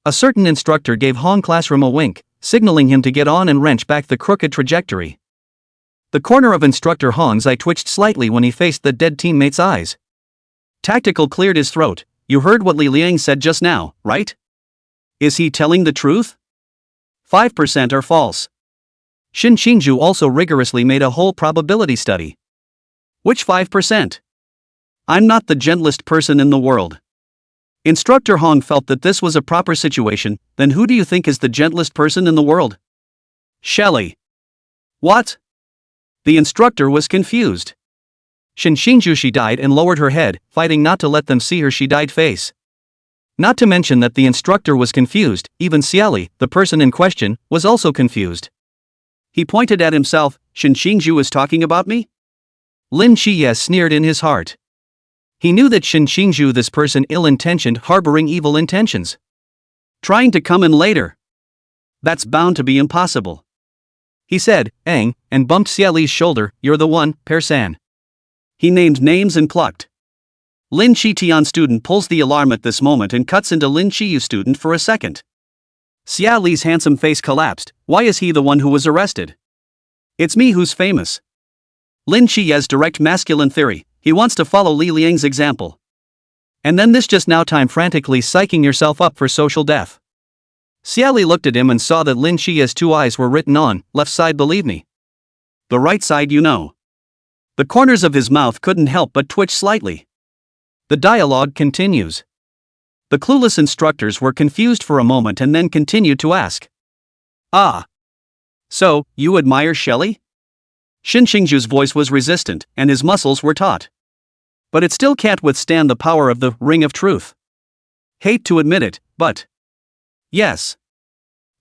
A: A certain instructor gave Hong Classroom a wink, signaling him to get on and wrench back the crooked trajectory. The corner of Instructor Hong's eye twitched slightly when he faced the dead teammate's eyes. Tactical cleared his throat. You heard what Li Liang said just now, right? Is he telling the truth? 5% are false. Shin Xingju also rigorously made a whole probability study. Which 5%? I'm not the gentlest person in the world. Instructor Hong felt that this was a proper situation. Then who do you think is the gentlest person in the world? Xie Li. What? The instructor was confused. Shin Xingju, she died and lowered her head, fighting not to let them see her she died face. Not to mention that the instructor was confused. Even Xie Li, the person in question, was also confused. He pointed at himself. Shin Xingju is talking about me? Lin Qiye sneered in his heart. He knew that Shin Xingju, this person ill-intentioned, harboring evil intentions. Trying to come in later. That's bound to be impossible. He said, Aang, and bumped Xie Li's shoulder. You're the one, Pear-san. He named names and plucked. Lin Qiye student pulls the alarm at this moment and cuts into Lin Qiye student for a second. Xie Li's handsome face collapsed. Why is he the one who was arrested? It's me who's famous. Lin Qiye's direct masculine theory. He wants to follow Li Liang's example. And then this just now time frantically psyching yourself up for social death. Xie Li looked at him and saw that Lin Qiye's 2 eyes were written on, left side believe me. The right side you know. The corners of his mouth couldn't help but twitch slightly. The dialogue continues. The clueless instructors were confused for a moment and then continued to ask. Ah. So, you admire Xie Li? Shin Xingju's voice was resistant, and his muscles were taut. But it still can't withstand the power of the Ring of Truth. Hate to admit it, but... yes.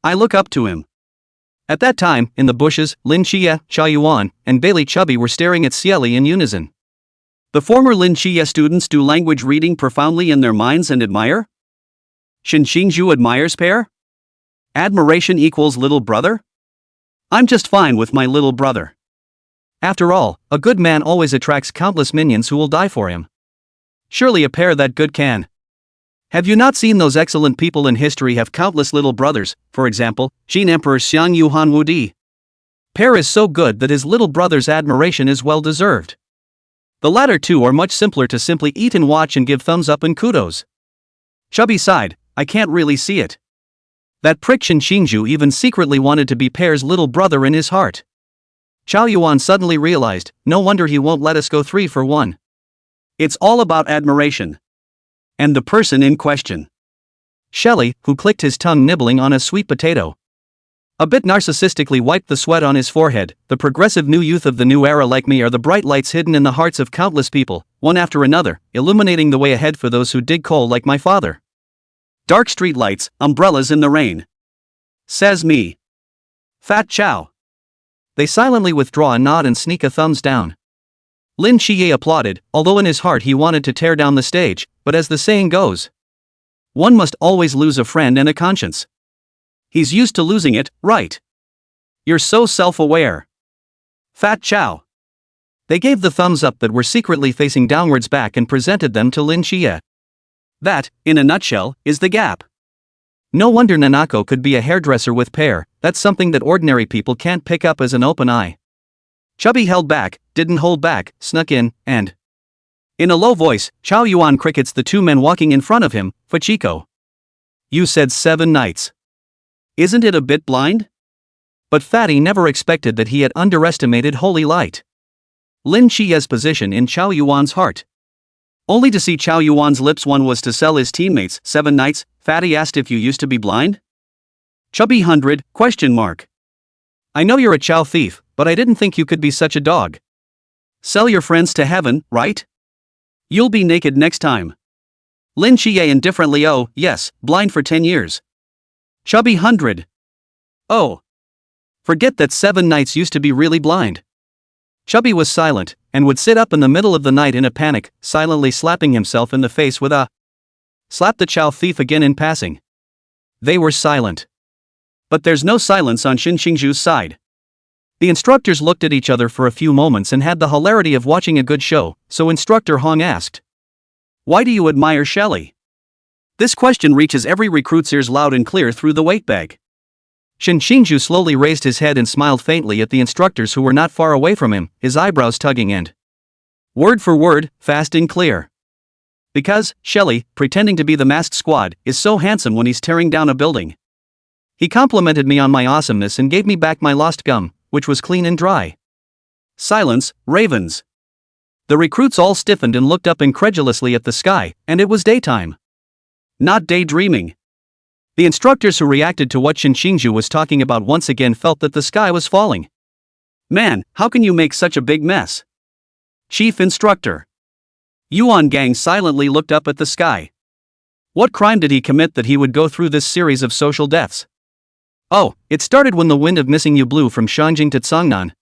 A: I look up to him. At that time, in the bushes, Lin Qiye, Xia Yuan, and Bailey Chubby were staring at Xie Li in unison. The former Lin Qiye students do language reading profoundly in their minds and admire? Shin Xingju admires Pear? Admiration equals little brother? I'm just fine with my little brother. After all, a good man always attracts countless minions who will die for him. Surely a pair that good can. Have you not seen those excellent people in history have countless little brothers, for example, Jin Emperor Xiang Yu Han Wu Di? Pear is so good that his little brother's admiration is well deserved. The latter two are much simpler to simply eat and watch and give thumbs up and kudos. Chubby sighed, I can't really see it. That prick Shin Xingju even secretly wanted to be Pear's little brother in his heart. Xiao Yuan suddenly realized, no wonder he won't let us go 3 for 1. It's all about admiration. And the person in question. Xie Li, who clicked his tongue nibbling on a sweet potato. A bit narcissistically wiped the sweat on his forehead. The progressive new youth of the new era like me are the bright lights hidden in the hearts of countless people, one after another, illuminating the way ahead for those who dig coal like my father. Dark street lights, umbrellas in the rain. Says me. Fat Chow. They silently withdraw a nod and sneak a thumbs down. Lin Qiye applauded, although in his heart he wanted to tear down the stage, but as the saying goes, one must always lose a friend and a conscience. He's used to losing it, right? You're so self-aware. Fat Chow. They gave the thumbs up that were secretly facing downwards back and presented them to Lin Qiye. That, in a nutshell, is the gap. No wonder Nanako could be a hairdresser with Pear. That's something that ordinary people can't pick up as an open eye. Chubby held back, didn't hold back, snuck in, and... in a low voice, Xiao Yuan crickets the two men walking in front of him, Fachiko. You said 7 nights. Isn't it a bit blind? But Fatty never expected that he had underestimated holy light. Lin Qiye's position in Xiao Yuan's heart. Only to see Xiao Yuan's lips one was to sell his teammates 7 nights. Fatty asked if you used to be blind? Chubby 100, ? I know you're a chow thief, but I didn't think you could be such a dog. Sell your friends to heaven, right? You'll be naked next time. Lin Qiye indifferently, oh, yes, blind for 10 years. Chubby 100. Oh. Forget that 7 nights used to be really blind. Chubby was silent, and would sit up in the middle of the night in a panic, silently slapping himself in the face with a... slap the chow thief again in passing. They were silent. But there's no silence on Shin Xingju's side. The instructors looked at each other for a few moments and had the hilarity of watching a good show, so Instructor Hong asked. Why do you admire Xie Li? This question reaches every recruit's ears loud and clear through the weight bag. Shin Xingju slowly raised his head and smiled faintly at the instructors who were not far away from him, his eyebrows tugging and... word for word, fast and clear. Because, Xie Li, pretending to be the masked squad, is so handsome when he's tearing down a building. He complimented me on my awesomeness and gave me back my lost gum, which was clean and dry. Silence, ravens. The recruits all stiffened and looked up incredulously at the sky, and it was daytime. Not daydreaming. The instructors who reacted to what Shin Xingju was talking about once again felt that the sky was falling. Man, how can you make such a big mess? Chief Instructor. Yuan Gang silently looked up at the sky. What crime did he commit that he would go through this series of social deaths? Oh, it started when the wind of missing you blew from Shangjing to Tsangnan.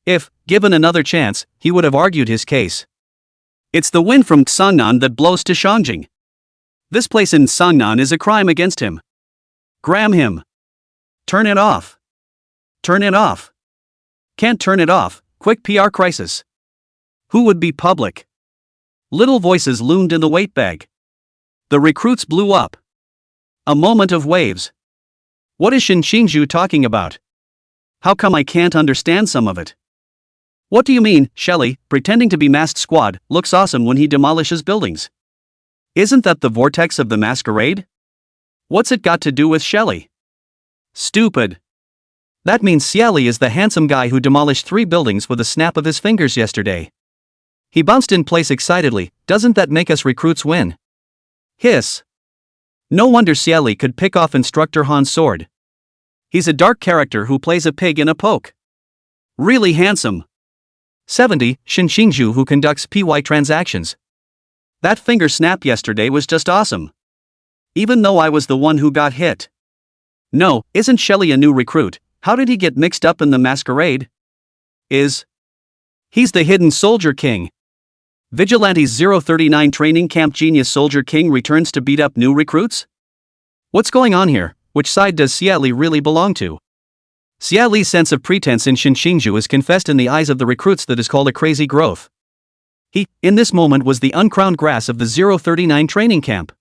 A: If, given another chance, he would have argued his case. It's the wind from Tsangnan that blows to Shangjing. This place in Tsangnan is a crime against him. Gram him. Turn it off. Turn it off. Can't turn it off, quick PR crisis. Who would be public? Little voices loomed in the weight bag. The recruits blew up. A moment of waves. What is Shin Xingju talking about? How come I can't understand some of it? What do you mean, Xie Li, pretending to be masked squad, looks awesome when he demolishes buildings? Isn't that the vortex of the masquerade? What's it got to do with Xie Li? Stupid. That means Xie Li is the handsome guy who demolished 3 buildings with a snap of his fingers yesterday. He bounced in place excitedly, doesn't that make us recruits win? Hiss. No wonder Xie Li could pick off Instructor Han's sword. He's a dark character who plays a pig in a poke. Really handsome. 70. Shin Xingju who conducts PY transactions. That finger snap yesterday was just awesome. Even though I was the one who got hit. No, isn't Shelly a new recruit? How did he get mixed up in the masquerade? He's the hidden soldier king. Vigilante's 039 training camp genius soldier king returns to beat up new recruits? What's going on here? Which side does Xie Li really belong to? Xie Li's sense of pretense in Xinxingju is confessed in the eyes of the recruits that is called a crazy growth. He, in this moment, was the uncrowned grass of the 039 training camp.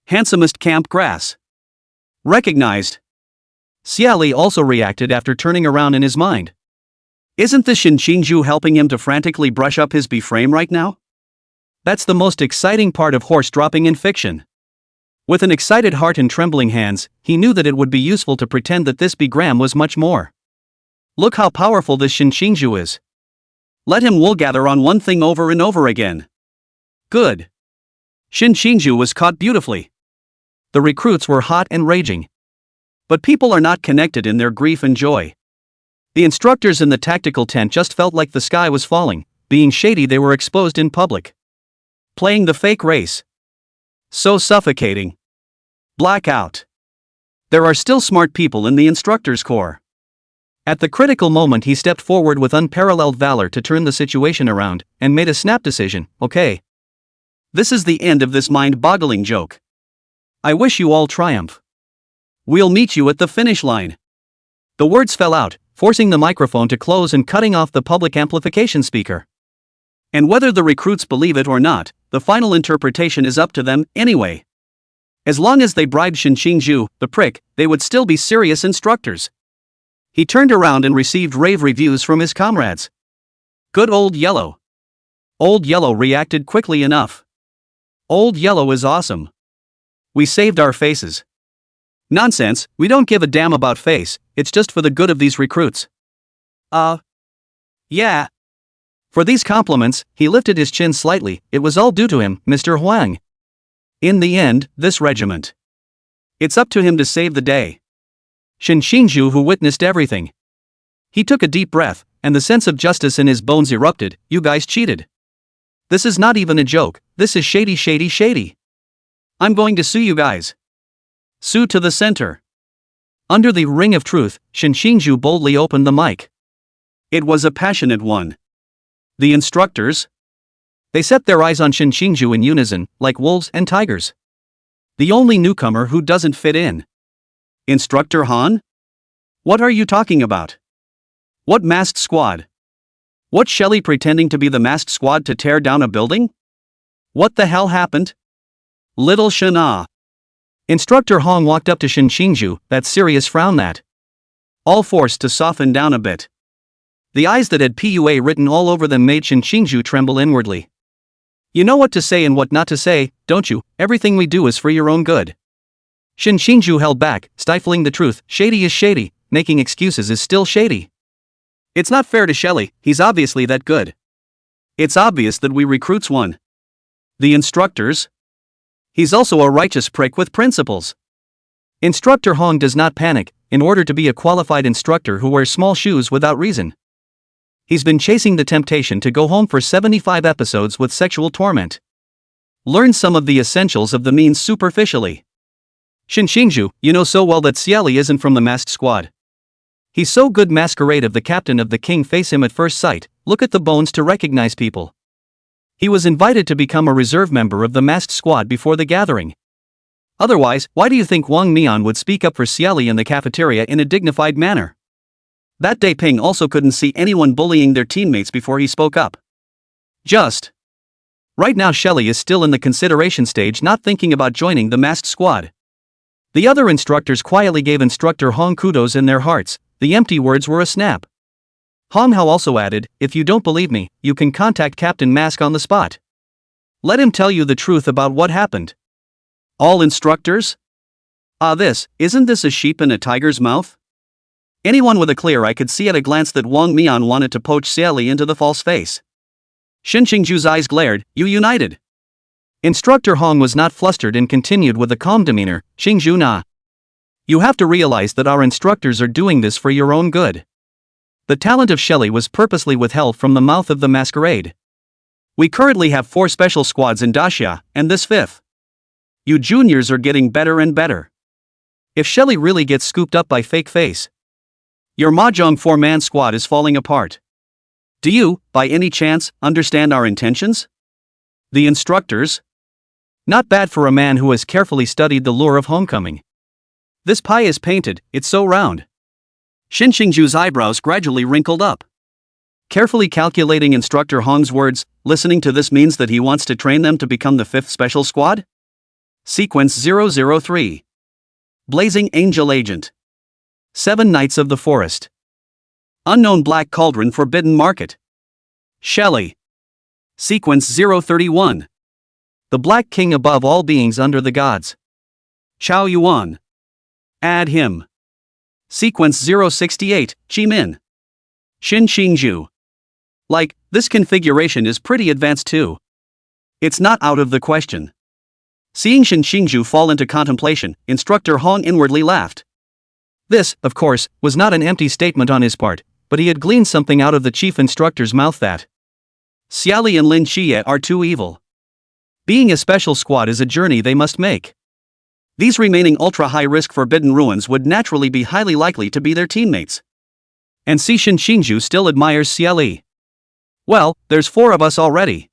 A: Handsomest camp grass. Recognized. Xie Li also reacted after turning around in his mind. Isn't the Xinxingju helping him to frantically brush up his B-frame right now? That's the most exciting part of horse dropping in fiction. With an excited heart and trembling hands, he knew that it would be useful to pretend that this B-gram was much more. Look how powerful this Xinxingju is. Let him wool gather on one thing over and over again. Good. Xinxingju was caught beautifully. The recruits were hot and raging. But people are not connected in their grief and joy. The instructors in the tactical tent just felt like the sky was falling. Being shady, they were exposed in public. Playing the fake race. So suffocating. Blackout. There are still smart people in the instructors' corps. At the critical moment, he stepped forward with unparalleled valor to turn the situation around, and made a snap decision. Okay. This is the end of this mind-boggling joke. I wish you all triumph. We'll meet you at the finish line. The words fell out, forcing the microphone to close and cutting off the public amplification speaker. And whether the recruits believe it or not, the final interpretation is up to them anyway. As long as they bribed Xinxingju, the prick, they would still be serious instructors. He turned around and received rave reviews from his comrades. Good old Yellow. Old Yellow reacted quickly enough. Old Yellow is awesome. We saved our faces. Nonsense, we don't give a damn about face, it's just for the good of these recruits. Yeah. For these compliments, he lifted his chin slightly. It was all due to him, Mr. Huang. In the end, this regiment. It's up to him to save the day. Xinxingju who witnessed everything. He took a deep breath, and the sense of justice in his bones erupted. You guys cheated. This is not even a joke, this is shady shady shady. I'm going to sue you guys. Sue to the center. Under the ring of truth, Xinxingju boldly opened the mic. It was a passionate one. The instructors? They set their eyes on Xinxingju in unison, like wolves and tigers. The only newcomer who doesn't fit in. Instructor Han? What are you talking about? What masked squad? What Shelly pretending to be the masked squad to tear down a building? What the hell happened? Little Shana. Instructor Hong walked up to Xinxingju, that serious frown that. All forced to soften down a bit. The eyes that had PUA written all over them made Xinxingju tremble inwardly. You know what to say and what not to say, don't you? Everything we do is for your own good. Xinxingju held back, stifling the truth. Shady is shady, making excuses is still shady. It's not fair to Shelly, he's obviously that good. It's obvious that we recruits won. The instructors? He's also a righteous prick with principles. Instructor Hong does not panic, in order to be a qualified instructor who wears small shoes without reason. He's been chasing the temptation to go home for 75 episodes with sexual torment. Learn some of the essentials of the means superficially. Xinxingju, you know so well that Xie Li isn't from the masked squad. He's so good masquerade of the captain of the king face him at first sight, look at the bones to recognize people. He was invited to become a reserve member of the masked squad before the gathering. Otherwise, why do you think Wang Mian would speak up for Xie Li in the cafeteria in a dignified manner? That day Ping also couldn't see anyone bullying their teammates before he spoke up. Just. Right now Shelly is still in the consideration stage, not thinking about joining the masked squad. The other instructors quietly gave Instructor Hong kudos in their hearts, the empty words were a snap. Hong Hao also added, if you don't believe me, you can contact Captain Mask on the spot. Let him tell you the truth about what happened. All instructors? Isn't this a sheep in a tiger's mouth? Anyone with a clear eye could see at a glance that Wang Mian wanted to poach Xie Li into the false face. Xinxingju's eyes glared, you united. Instructor Hong was not flustered and continued with a calm demeanor, Xingzhu na. You have to realize that our instructors are doing this for your own good. The talent of Xie Li was purposely withheld from the mouth of the masquerade. We currently have 4 special squads in Daxia, and this 5th. You juniors are getting better and better. If Xie Li really gets scooped up by fake face, your mahjong 4-man squad is falling apart. Do you, by any chance, understand our intentions? The instructors? Not bad for a man who has carefully studied the lure of homecoming. This pie is painted, it's so round. Xingzhu's eyebrows gradually wrinkled up. Carefully calculating Instructor Hong's words, listening to this means that he wants to train them to become the 5th Special Squad? Sequence 003. Blazing Angel Agent. 7 Knights of the Forest. Unknown Black Cauldron Forbidden Market. Xie Li. Sequence 031. The Black King above all beings under the gods. Chao Yuan. Add him. Sequence 068, Jimin. Xingzhu. Like, this configuration is pretty advanced too. It's not out of the question. Seeing Xingzhu fall into contemplation, Instructor Hong inwardly laughed. This, of course, was not an empty statement on his part, but he had gleaned something out of the chief instructor's mouth that Xie Li and Lin Qiye are too evil. Being a special squad is a journey they must make. These remaining ultra-high-risk forbidden ruins would naturally be highly likely to be their teammates. And Xingzhu still admires Xie Li. Well, there's 4 of us already.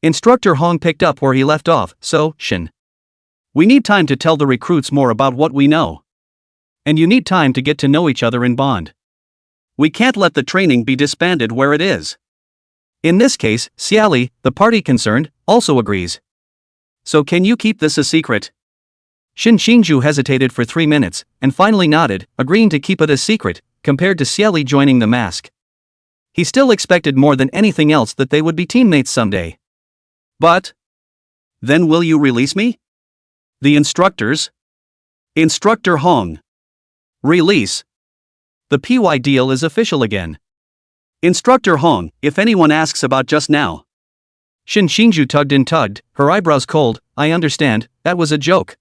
A: Instructor Hong picked up where he left off, so, Shin. We need time to tell the recruits more about what we know. And you need time to get to know each other and bond. We can't let the training be disbanded where it is. In this case, Xie Li, the party concerned, also agrees. So can you keep this a secret? Xingzhu hesitated for 3 minutes, and finally nodded, agreeing to keep it a secret, compared to Xie Li joining the mask. He still expected more than anything else that they would be teammates someday. But then will you release me? The instructors? Instructor Hong. Release. The PY deal is official again. Instructor Hong, if anyone asks about just now. Xingzhu tugged, her eyebrows cold. I understand, that was a joke.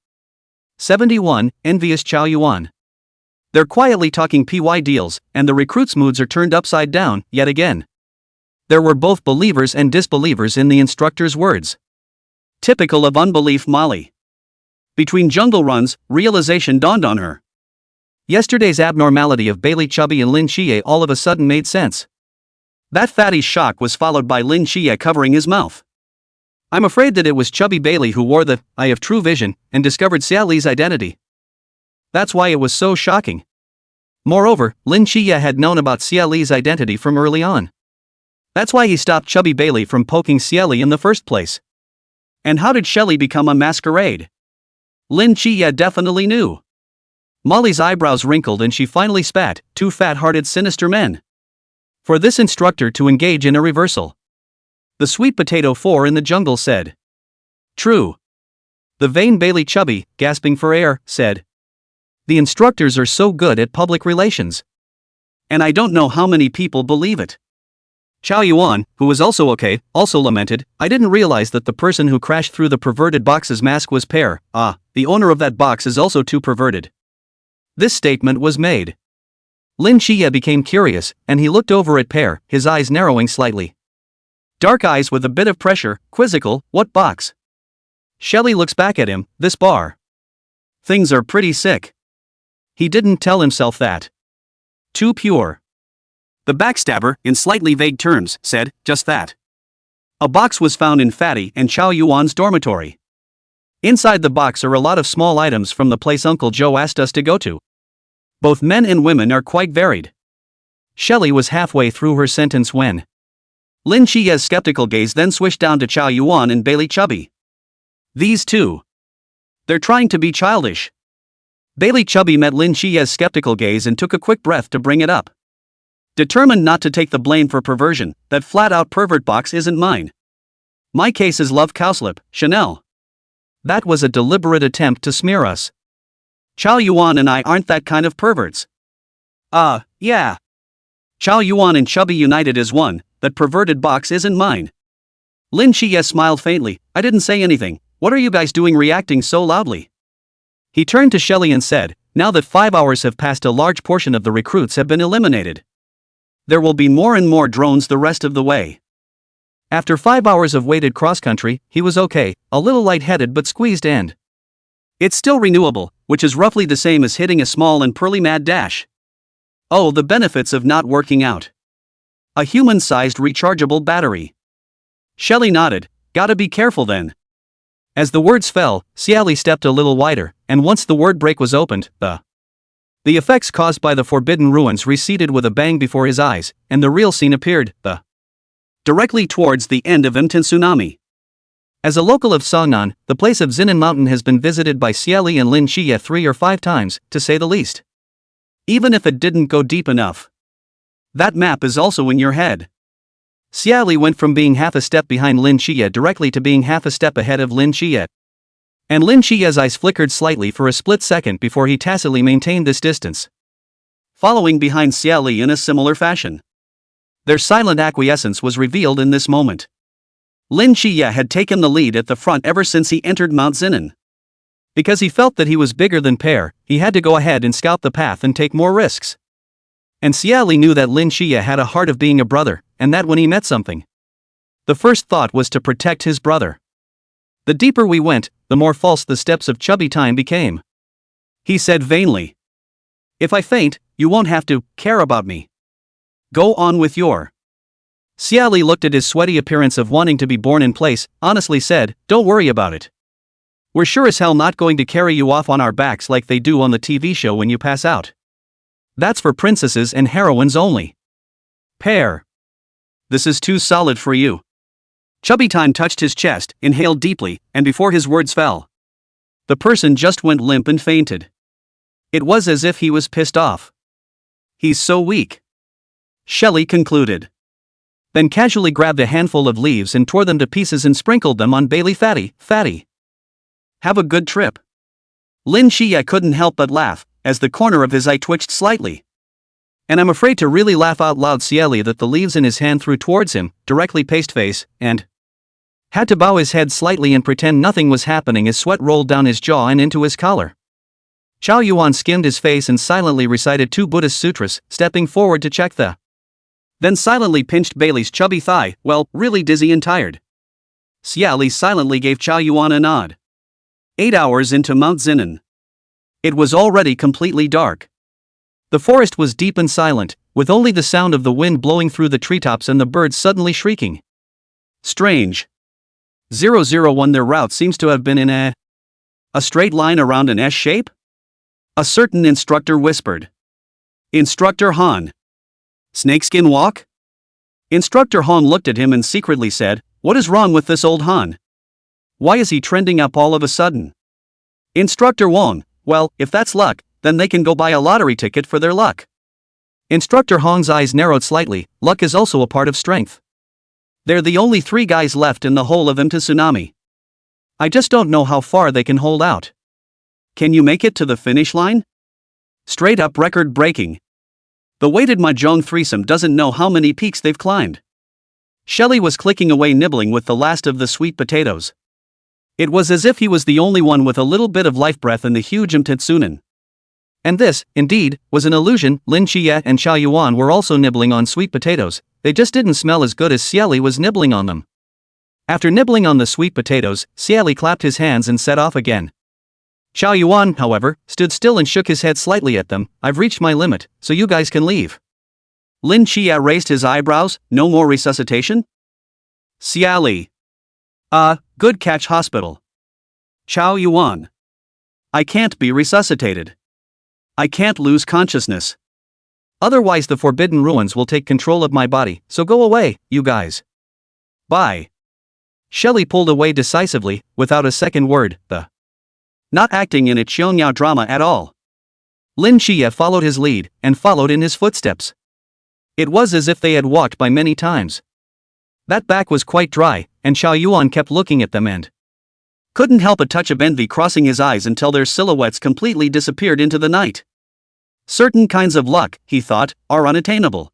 A: 71, envious Chao Yuan. They're quietly talking PY deals, and the recruits' moods are turned upside down, yet again. There were both believers and disbelievers in the instructor's words. Typical of unbelief Molly. Between jungle runs, realization dawned on her. Yesterday's abnormality of Bailey Chubby and Lin Qiye all of a sudden made sense. That fatty's shock was followed by Lin Qiye covering his mouth. I'm afraid that it was Chubby Bailey who wore the eye of true vision and discovered Xie Li's identity. That's why it was so shocking. Moreover, Lin Qiye had known about Xie Li's identity from early on. That's why he stopped Chubby Bailey from poking Xie Li in the first place. And how did Xie Li become a masquerade? Lin Qiye definitely knew. Molly's eyebrows wrinkled and she finally spat, 2 fat-hearted sinister men. For this instructor to engage in a reversal. The sweet potato 4 in the jungle said. True. The vain Bailey Chubby, gasping for air, said. The instructors are so good at public relations. And I don't know how many people believe it. Chao Yuan, who was also okay, also lamented, I didn't realize that the person who crashed through the perverted box's mask was Pear. The owner of that box is also too perverted. This statement was made. Lin Qiye became curious, and he looked over at Pear, his eyes narrowing slightly. Dark eyes with a bit of pressure, quizzical, what box? Xie Li looks back at him, this bar. Things are pretty sick. He didn't tell himself that. Too pure. The backstabber, in slightly vague terms, said, just that. A box was found in Fatty and Chao Yuan's dormitory. Inside the box are a lot of small items from the place Uncle Joe asked us to go to. Both men and women are quite varied. Xie Li was halfway through her sentence when Lin Qiye's skeptical gaze then swished down to Chao Yuan and Bailey Chubby. These two. They're trying to be childish. Bailey Chubby met Lin Qiye's skeptical gaze and took a quick breath to bring it up. Determined not to take the blame for perversion, that flat-out pervert box isn't mine. My case is love cowslip, Chanel. That was a deliberate attempt to smear us. Chao Yuan and I aren't that kind of perverts. Yeah. Chao Yuan and Chubby united as one, that perverted box isn't mine. Lin Qiye smiled faintly. I didn't say anything. What are you guys doing reacting so loudly? He turned to Xie Li and said, now that 5 hours have passed, a large portion of the recruits have been eliminated. There will be more and more drones the rest of the way. After 5 hours of weighted cross-country, he was okay, a little lightheaded but squeezed and it's still renewable, which is roughly the same as hitting a small and pearly mad dash. Oh, the benefits of not working out. A human-sized rechargeable battery. Xie Li nodded. Gotta be careful then. As the words fell, Xie Li stepped a little wider, and once the word break was opened, the effects caused by the forbidden ruins receded with a bang before his eyes, and the real scene appeared, directly towards the end of Mten Tsunami. As a local of Songnan, the place of Xinan Mountain has been visited by Xie Li and Lin Qiye 3 or 5 times, to say the least. Even if it didn't go deep enough. That map is also in your head. Xie Li went from being half a step behind Lin Qiye directly to being half a step ahead of Lin Qiye. And Lin Qiye's eyes flickered slightly for a split second before he tacitly maintained this distance, following behind Xie Li in a similar fashion. Their silent acquiescence was revealed in this moment. Lin Qiye had taken the lead at the front ever since he entered Mount Xinan. Because he felt that he was bigger than Pear, he had to go ahead and scout the path and take more risks. And Xie Li knew that Lin Qiye had a heart of being a brother, and that when he met something, the first thought was to protect his brother. The deeper we went, the more false the steps of Chubby Time became. He said vainly, if I faint, you won't have to care about me. Go on with your. Xie Li looked at his sweaty appearance of wanting to be born in place, honestly said, don't worry about it. We're sure as hell not going to carry you off on our backs like they do on the TV show when you pass out. That's for princesses and heroines only. Pear. This is too solid for you. Chubby Time touched his chest, inhaled deeply, and before his words fell, the person just went limp and fainted. It was as if he was pissed off. He's so weak. Xie Li concluded. Then casually grabbed a handful of leaves and tore them to pieces and sprinkled them on Bailey. Fatty. Have a good trip. Lin Qiye couldn't help but laugh, as the corner of his eye twitched slightly. And I'm afraid to really laugh out loud. Xie Li that the leaves in his hand threw towards him, directly paste face, and had to bow his head slightly and pretend nothing was happening as sweat rolled down his jaw and into his collar. Chao Yuan skimmed his face and silently recited 2 Buddhist sutras, stepping forward to check then silently pinched Bailey's chubby thigh, well, really dizzy and tired. Xie Li silently gave Chao Yuan a nod. 8 hours into Mount Xinan. It was already completely dark. The forest was deep and silent, with only the sound of the wind blowing through the treetops and the birds suddenly shrieking. Strange. 001 Their route seems to have been in a straight line around an S shape? A certain instructor whispered. Instructor Han. Snakeskin walk? Instructor Han looked at him and secretly said, what is wrong with this old Han? Why is he trending up all of a sudden? Instructor Wong, well, if that's luck, then they can go buy a lottery ticket for their luck. Instructor Hong's eyes narrowed slightly. Luck is also a part of strength. They're the only 3 guys left in the whole of Mten Tsunami. I just don't know how far they can hold out. Can you make it to the finish line? Straight up record breaking. The weighted mahjong threesome doesn't know how many peaks they've climbed. Xie Li was clicking away, nibbling with the last of the sweet potatoes. It was as if he was the only one with a little bit of life breath in the huge Mten Tsunan. And this, indeed, was an illusion. Lin Qiye and Chao Yuan were also nibbling on sweet potatoes, they just didn't smell as good as Xie Li was nibbling on them. After nibbling on the sweet potatoes, Xie Li clapped his hands and set off again. Chao Yuan, however, stood still and shook his head slightly at them. I've reached my limit, so you guys can leave. Lin Qiye raised his eyebrows. No more resuscitation? Xie Li. Good catch, hospital. Chao Yuan. I can't be resuscitated. I can't lose consciousness. Otherwise the forbidden ruins will take control of my body, so go away, you guys. Bye. Xie Li pulled away decisively, without a second word, not acting in a Qionyao drama at all. Lin Qiye followed his lead, and followed in his footsteps. It was as if they had walked by many times. That back was quite dry, and Chao Yuan kept looking at them and couldn't help a touch of envy crossing his eyes until their silhouettes completely disappeared into the night. Certain kinds of luck, he thought, are unattainable.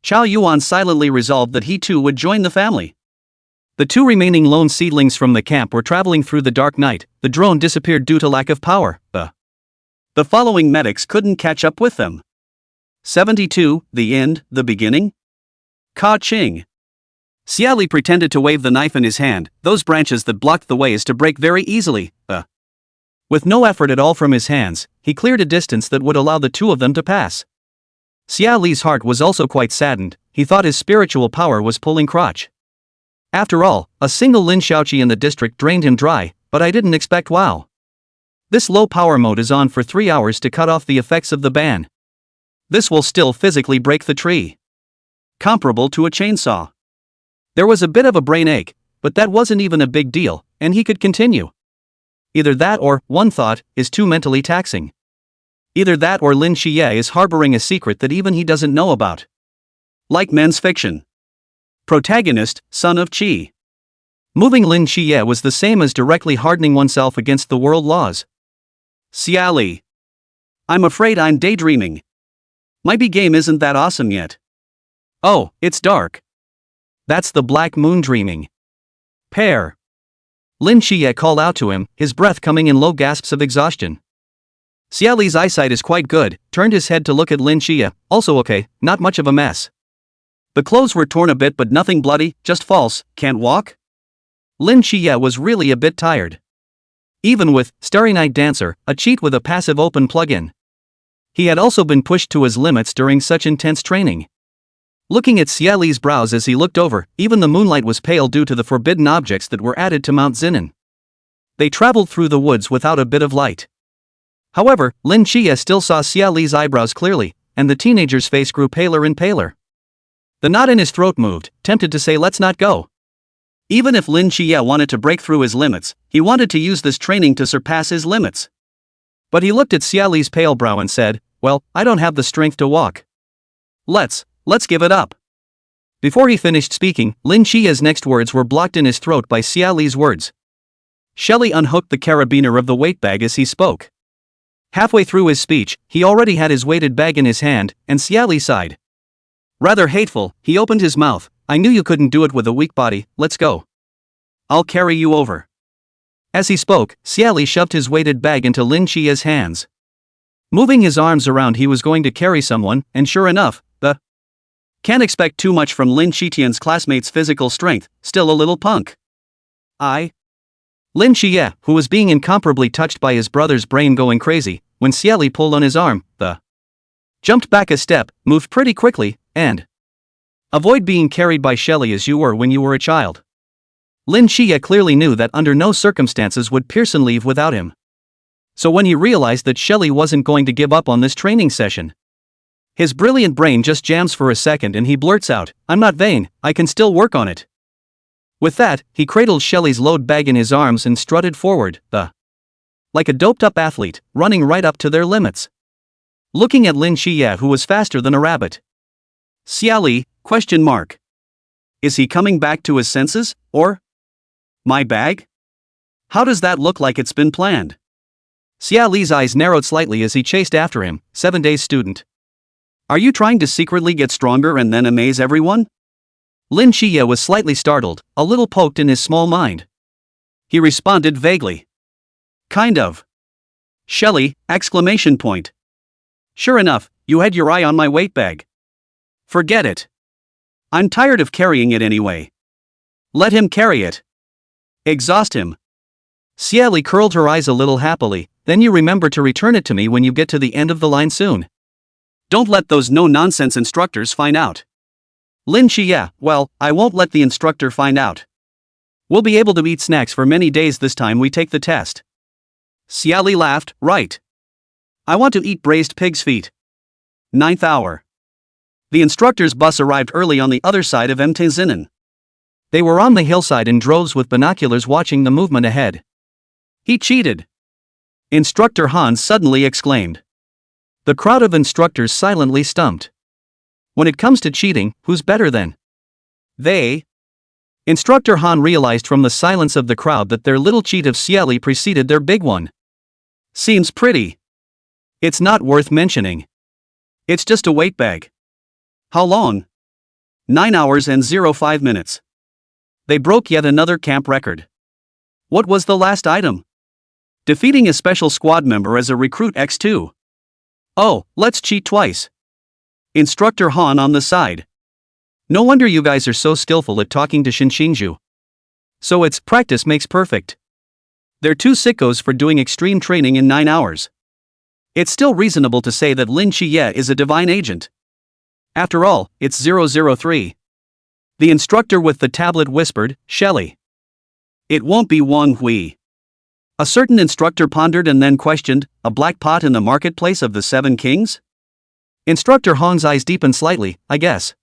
A: Chao Yuan silently resolved that he too would join the family. The two remaining lone seedlings from the camp were traveling through the dark night. The drone disappeared due to lack of power. The following medics couldn't catch up with them. 72, the end, the beginning? Ka-ching. Xie Li pretended to wave the knife in his hand. Those branches that blocked the way is to break very easily. With no effort at all from his hands, he cleared a distance that would allow the two of them to pass. Xie Li's heart was also quite saddened. He thought his spiritual power was pulling crotch. After all, a single Lin Qiye in the district drained him dry, but I didn't expect wow. This low power mode is on for 3 hours to cut off the effects of the ban. This will still physically break the tree. Comparable to a chainsaw. There was a bit of a brain ache, but that wasn't even a big deal, and he could continue. Either that or, one thought, is too mentally taxing. Either that or Lin Qiye is harboring a secret that even he doesn't know about. Like men's fiction. Protagonist, son of Qi. Moving Lin Qiye was the same as directly hardening oneself against the world laws. Xie Li. I'm afraid I'm daydreaming. My B-game isn't that awesome yet. Oh, it's dark. That's the black moon dreaming. Pear. Lin Qiye called out to him, his breath coming in low gasps of exhaustion. Xie Li's eyesight is quite good, turned his head to look at Lin Qiye, also okay, not much of a mess. The clothes were torn a bit but nothing bloody, just false, can't walk? Lin Qiye was really a bit tired. Even with Starry Night Dancer, a cheat with a passive open plugin. He had also been pushed to his limits during such intense training. Looking at Xie Li's brows as he looked over, even the moonlight was pale due to the forbidden objects that were added to Mount Xinan. They traveled through the woods without a bit of light. However, Lin Qiye still saw Xie Li's eyebrows clearly, and the teenager's face grew paler and paler. The knot in his throat moved, tempted to say let's not go. Even if Lin Qiye wanted to break through his limits, he wanted to use this training to surpass his limits. But he looked at Xie Li's pale brow and said, well, I don't have the strength to walk. Let's give it up. Before he finished speaking, Lin Qiye's next words were blocked in his throat by Xie Li's words. Xie Li unhooked the carabiner of the weight bag as he spoke. Halfway through his speech, he already had his weighted bag in his hand, and Xie Li sighed. Rather hateful, he opened his mouth. I knew you couldn't do it with a weak body, let's go. I'll carry you over. As he spoke, Xie Li shoved his weighted bag into Lin Qiye's hands. Moving his arms around, he was going to carry someone, and sure enough, can't expect too much from Lin Qiye's classmate's physical strength, still a little punk. Lin Qiye, who was being incomparably touched by his brother's brain going crazy, when Xie Li pulled on his arm, jumped back a step, moved pretty quickly, and avoid being carried by Xie Li as you were when you were a child. Lin Qiye clearly knew that under no circumstances would Pearson leave without him. So when he realized that Xie Li wasn't going to give up on this training session, his brilliant brain just jams for a second and he blurts out, I'm not vain, I can still work on it. With that, he cradled Xie Li's load bag in his arms and strutted forward, like a doped-up athlete, running right up to their limits. Looking at Lin Qiye, who was faster than a rabbit. Xie Li, ? Is he coming back to his senses, or? My bag? How does that look like it's been planned? Xie Li's eyes narrowed slightly as he chased after him, 7 days student. Are you trying to secretly get stronger and then amaze everyone? Lin Qiye was slightly startled, a little poked in his small mind. He responded vaguely. Kind of. Xie Li, ! Sure enough, you had your eye on my weight bag. Forget it. I'm tired of carrying it anyway. Let him carry it. Exhaust him. Xie Li curled her eyes a little happily, then you remember to return it to me when you get to the end of the line soon. Don't let those no-nonsense instructors find out. Lin Qiye, well, I won't let the instructor find out. We'll be able to eat snacks for many days this time we take the test. Xie Li laughed, right. I want to eat braised pig's feet. 9th hour. The instructor's bus arrived early on the other side of Mount Xinan. They were on the hillside in droves with binoculars watching the movement ahead. He cheated. Instructor Han suddenly exclaimed. The crowd of instructors silently stumped. When it comes to cheating, who's better than they? Instructor Han realized from the silence of the crowd that their little cheat of Xie Li preceded their big one. Seems pretty. It's not worth mentioning. It's just a weight bag. How long? 9 hours and 05 minutes. They broke yet another camp record. What was the last item? Defeating a special squad member as a recruit X2. Oh, let's cheat twice. Instructor Han on the side. No wonder you guys are so skillful at talking to Shinshinju. So it's practice makes perfect. They're two sickos for doing extreme training in 9 hours. It's still reasonable to say that Lin Qiye is a divine agent. After all, it's 003. The instructor with the tablet whispered, Xie Li. It won't be Wang Hui. A certain instructor pondered and then questioned, a black pot in the marketplace of the Seven Kings? Instructor Hong's eyes deepened slightly, I guess.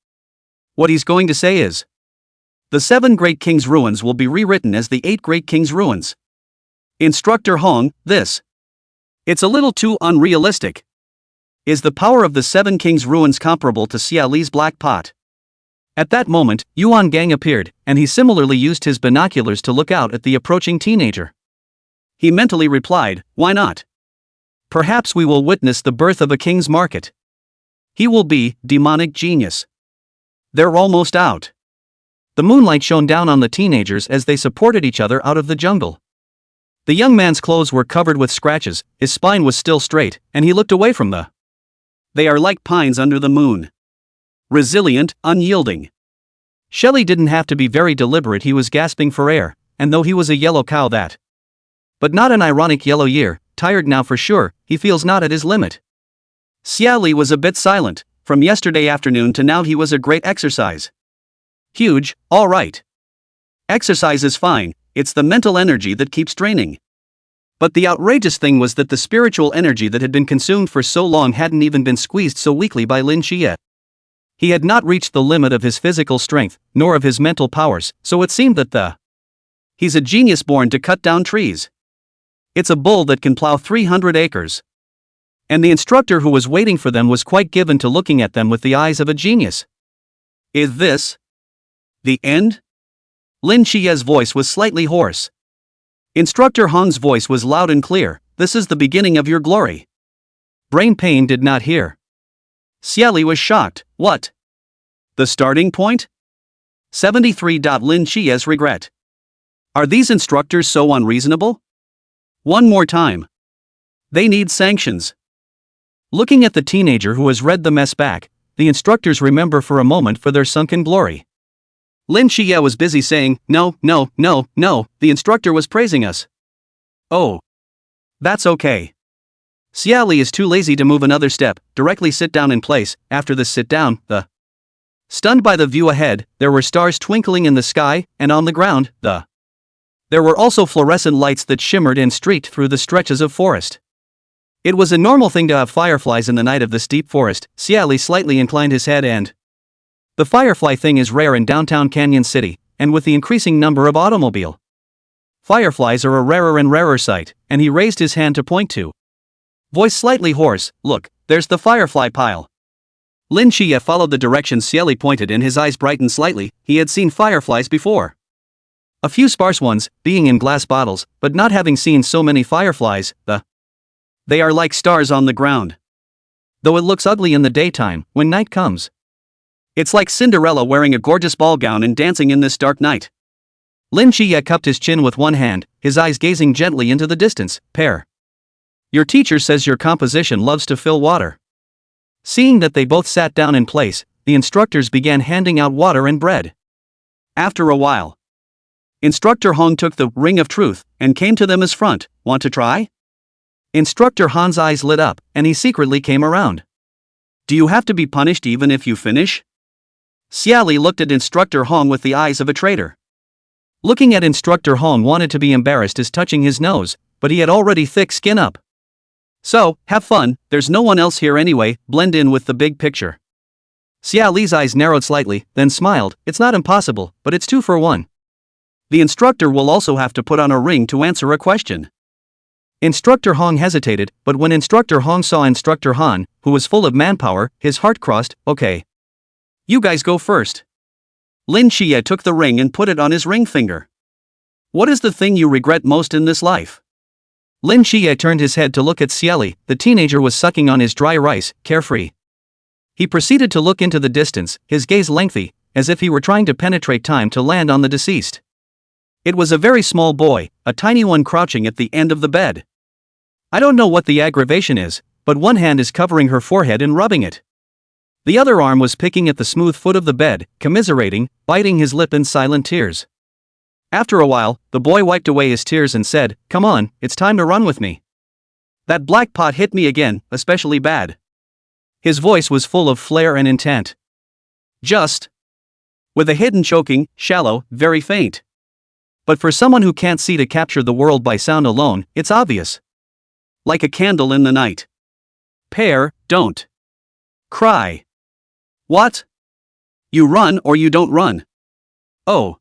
A: What he's going to say is, the 7 Great Kings' ruins will be rewritten as the 8 Great Kings' ruins. Instructor Hong, this. It's a little too unrealistic. Is the power of the 7 Kings' ruins comparable to Xie Li's black pot? At that moment, Yuan Gang appeared, and he similarly used his binoculars to look out at the approaching teenager. He mentally replied, why not? Perhaps we will witness the birth of a king's market. He will be demonic genius. They're almost out. The moonlight shone down on the teenagers as they supported each other out of the jungle. The young man's clothes were covered with scratches, his spine was still straight, and he looked away from the. They are like pines under the moon. Resilient, unyielding. Xie Li didn't have to be very deliberate, he was gasping for air, and though he was a yellow cow that. But not an ironic yellow year, tired now for sure, he feels not at his limit. Xie Li was a bit silent, from yesterday afternoon to now he was a great exercise. Huge, alright. Exercise is fine, it's the mental energy that keeps draining. But the outrageous thing was that the spiritual energy that had been consumed for so long hadn't even been squeezed so weakly by Lin Qiye. He had not reached the limit of his physical strength, nor of his mental powers, so it seemed that he's a genius born to cut down trees. It's a bull that can plow 300 acres. And the instructor who was waiting for them was quite given to looking at them with the eyes of a genius. Is this the end? Lin Qiye's voice was slightly hoarse. Instructor Hong's voice was loud and clear, this is the beginning of your glory. Brain pain did not hear. Xie Li was shocked, what? The starting point? 73. Lin Qiye's regret. Are these instructors so unreasonable? One more time. They need sanctions. Looking at the teenager who has read the mess back, the instructors remember for a moment for their sunken glory. Lin Qiye was busy saying, no, the instructor was praising us. Oh. That's okay. Xie Li is too lazy to move another step, directly sit down in place, after this sit down, Stunned by the view ahead, there were stars twinkling in the sky, and on the ground, There were also fluorescent lights that shimmered and streaked through the stretches of forest. It was a normal thing to have fireflies in the night of this deep forest. Xie Li slightly inclined his head and. The firefly thing is rare in downtown Canyon City, and with the increasing number of automobile fireflies are a rarer and rarer sight, and he raised his hand to point to. Voice slightly hoarse, look, there's the firefly pile. Lin Qiye followed the direction Xie Li pointed and his eyes brightened slightly, he had seen fireflies before. A few sparse ones, being in glass bottles, but not having seen so many fireflies, They are like stars on the ground. Though it looks ugly in the daytime, when night comes. It's like Cinderella wearing a gorgeous ball gown and dancing in this dark night. Lin Qiye cupped his chin with one hand, his eyes gazing gently into the distance, Pear. Your teacher says your composition loves to fill water. Seeing that they both sat down in place, the instructors began handing out water and bread. After a while, Instructor Hong took the ring of truth and came to them as front, want to try? Instructor Han's eyes lit up, and he secretly came around. Do you have to be punished even if you finish? Xie Li looked at Instructor Hong with the eyes of a traitor. Looking at Instructor Hong wanted to be embarrassed as touching his nose, but he had already thick skin up. So, have fun, there's no one else here anyway, blend in with the big picture. Xie Li's eyes narrowed slightly, then smiled, it's not impossible, but it's 2 for 1. The instructor will also have to put on a ring to answer a question. Instructor Hong hesitated, but when Instructor Hong saw Instructor Han, who was full of manpower, his heart crossed, okay. You guys go first. Lin Qiye took the ring and put it on his ring finger. What is the thing you regret most in this life? Lin Qiye turned his head to look at Xie Li, the teenager was sucking on his dry rice, carefree. He proceeded to look into the distance, his gaze lengthy, as if he were trying to penetrate time to land on the deceased. It was a very small boy, a tiny one crouching at the end of the bed. I don't know what the aggravation is, but one hand is covering her forehead and rubbing it. The other arm was picking at the smooth foot of the bed, commiserating, biting his lip in silent tears. After a while, the boy wiped away his tears and said, "Come on, it's time to run with me. That black pot hit me again, especially bad." His voice was full of flair and intent. Just. With a hidden choking, shallow, very faint. But for someone who can't see to capture the world by sound alone, it's obvious. Like a candle in the night. Pear, don't cry. What? You run or you don't run. Oh.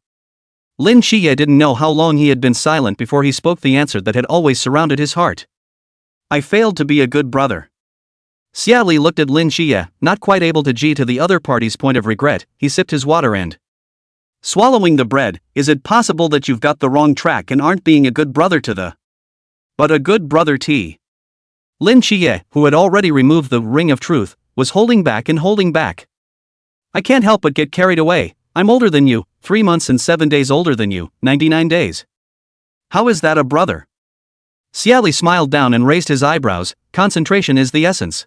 A: Lin Qiye didn't know how long he had been silent before he spoke the answer that had always surrounded his heart. I failed to be a good brother. Xie Li looked at Lin Qiye, not quite able to gee to the other party's point of regret. He sipped his water and swallowing the bread. Is it possible that you've got the wrong track and aren't being a good brother to the but a good brother T? Lin Qiye, who had already removed the ring of truth, was holding back and holding back. I can't help but get carried away. I'm older than you, 3 months and 7 days older than you, 99 days. How is that a brother? Xie Li smiled down and raised his eyebrows. Concentration is the essence.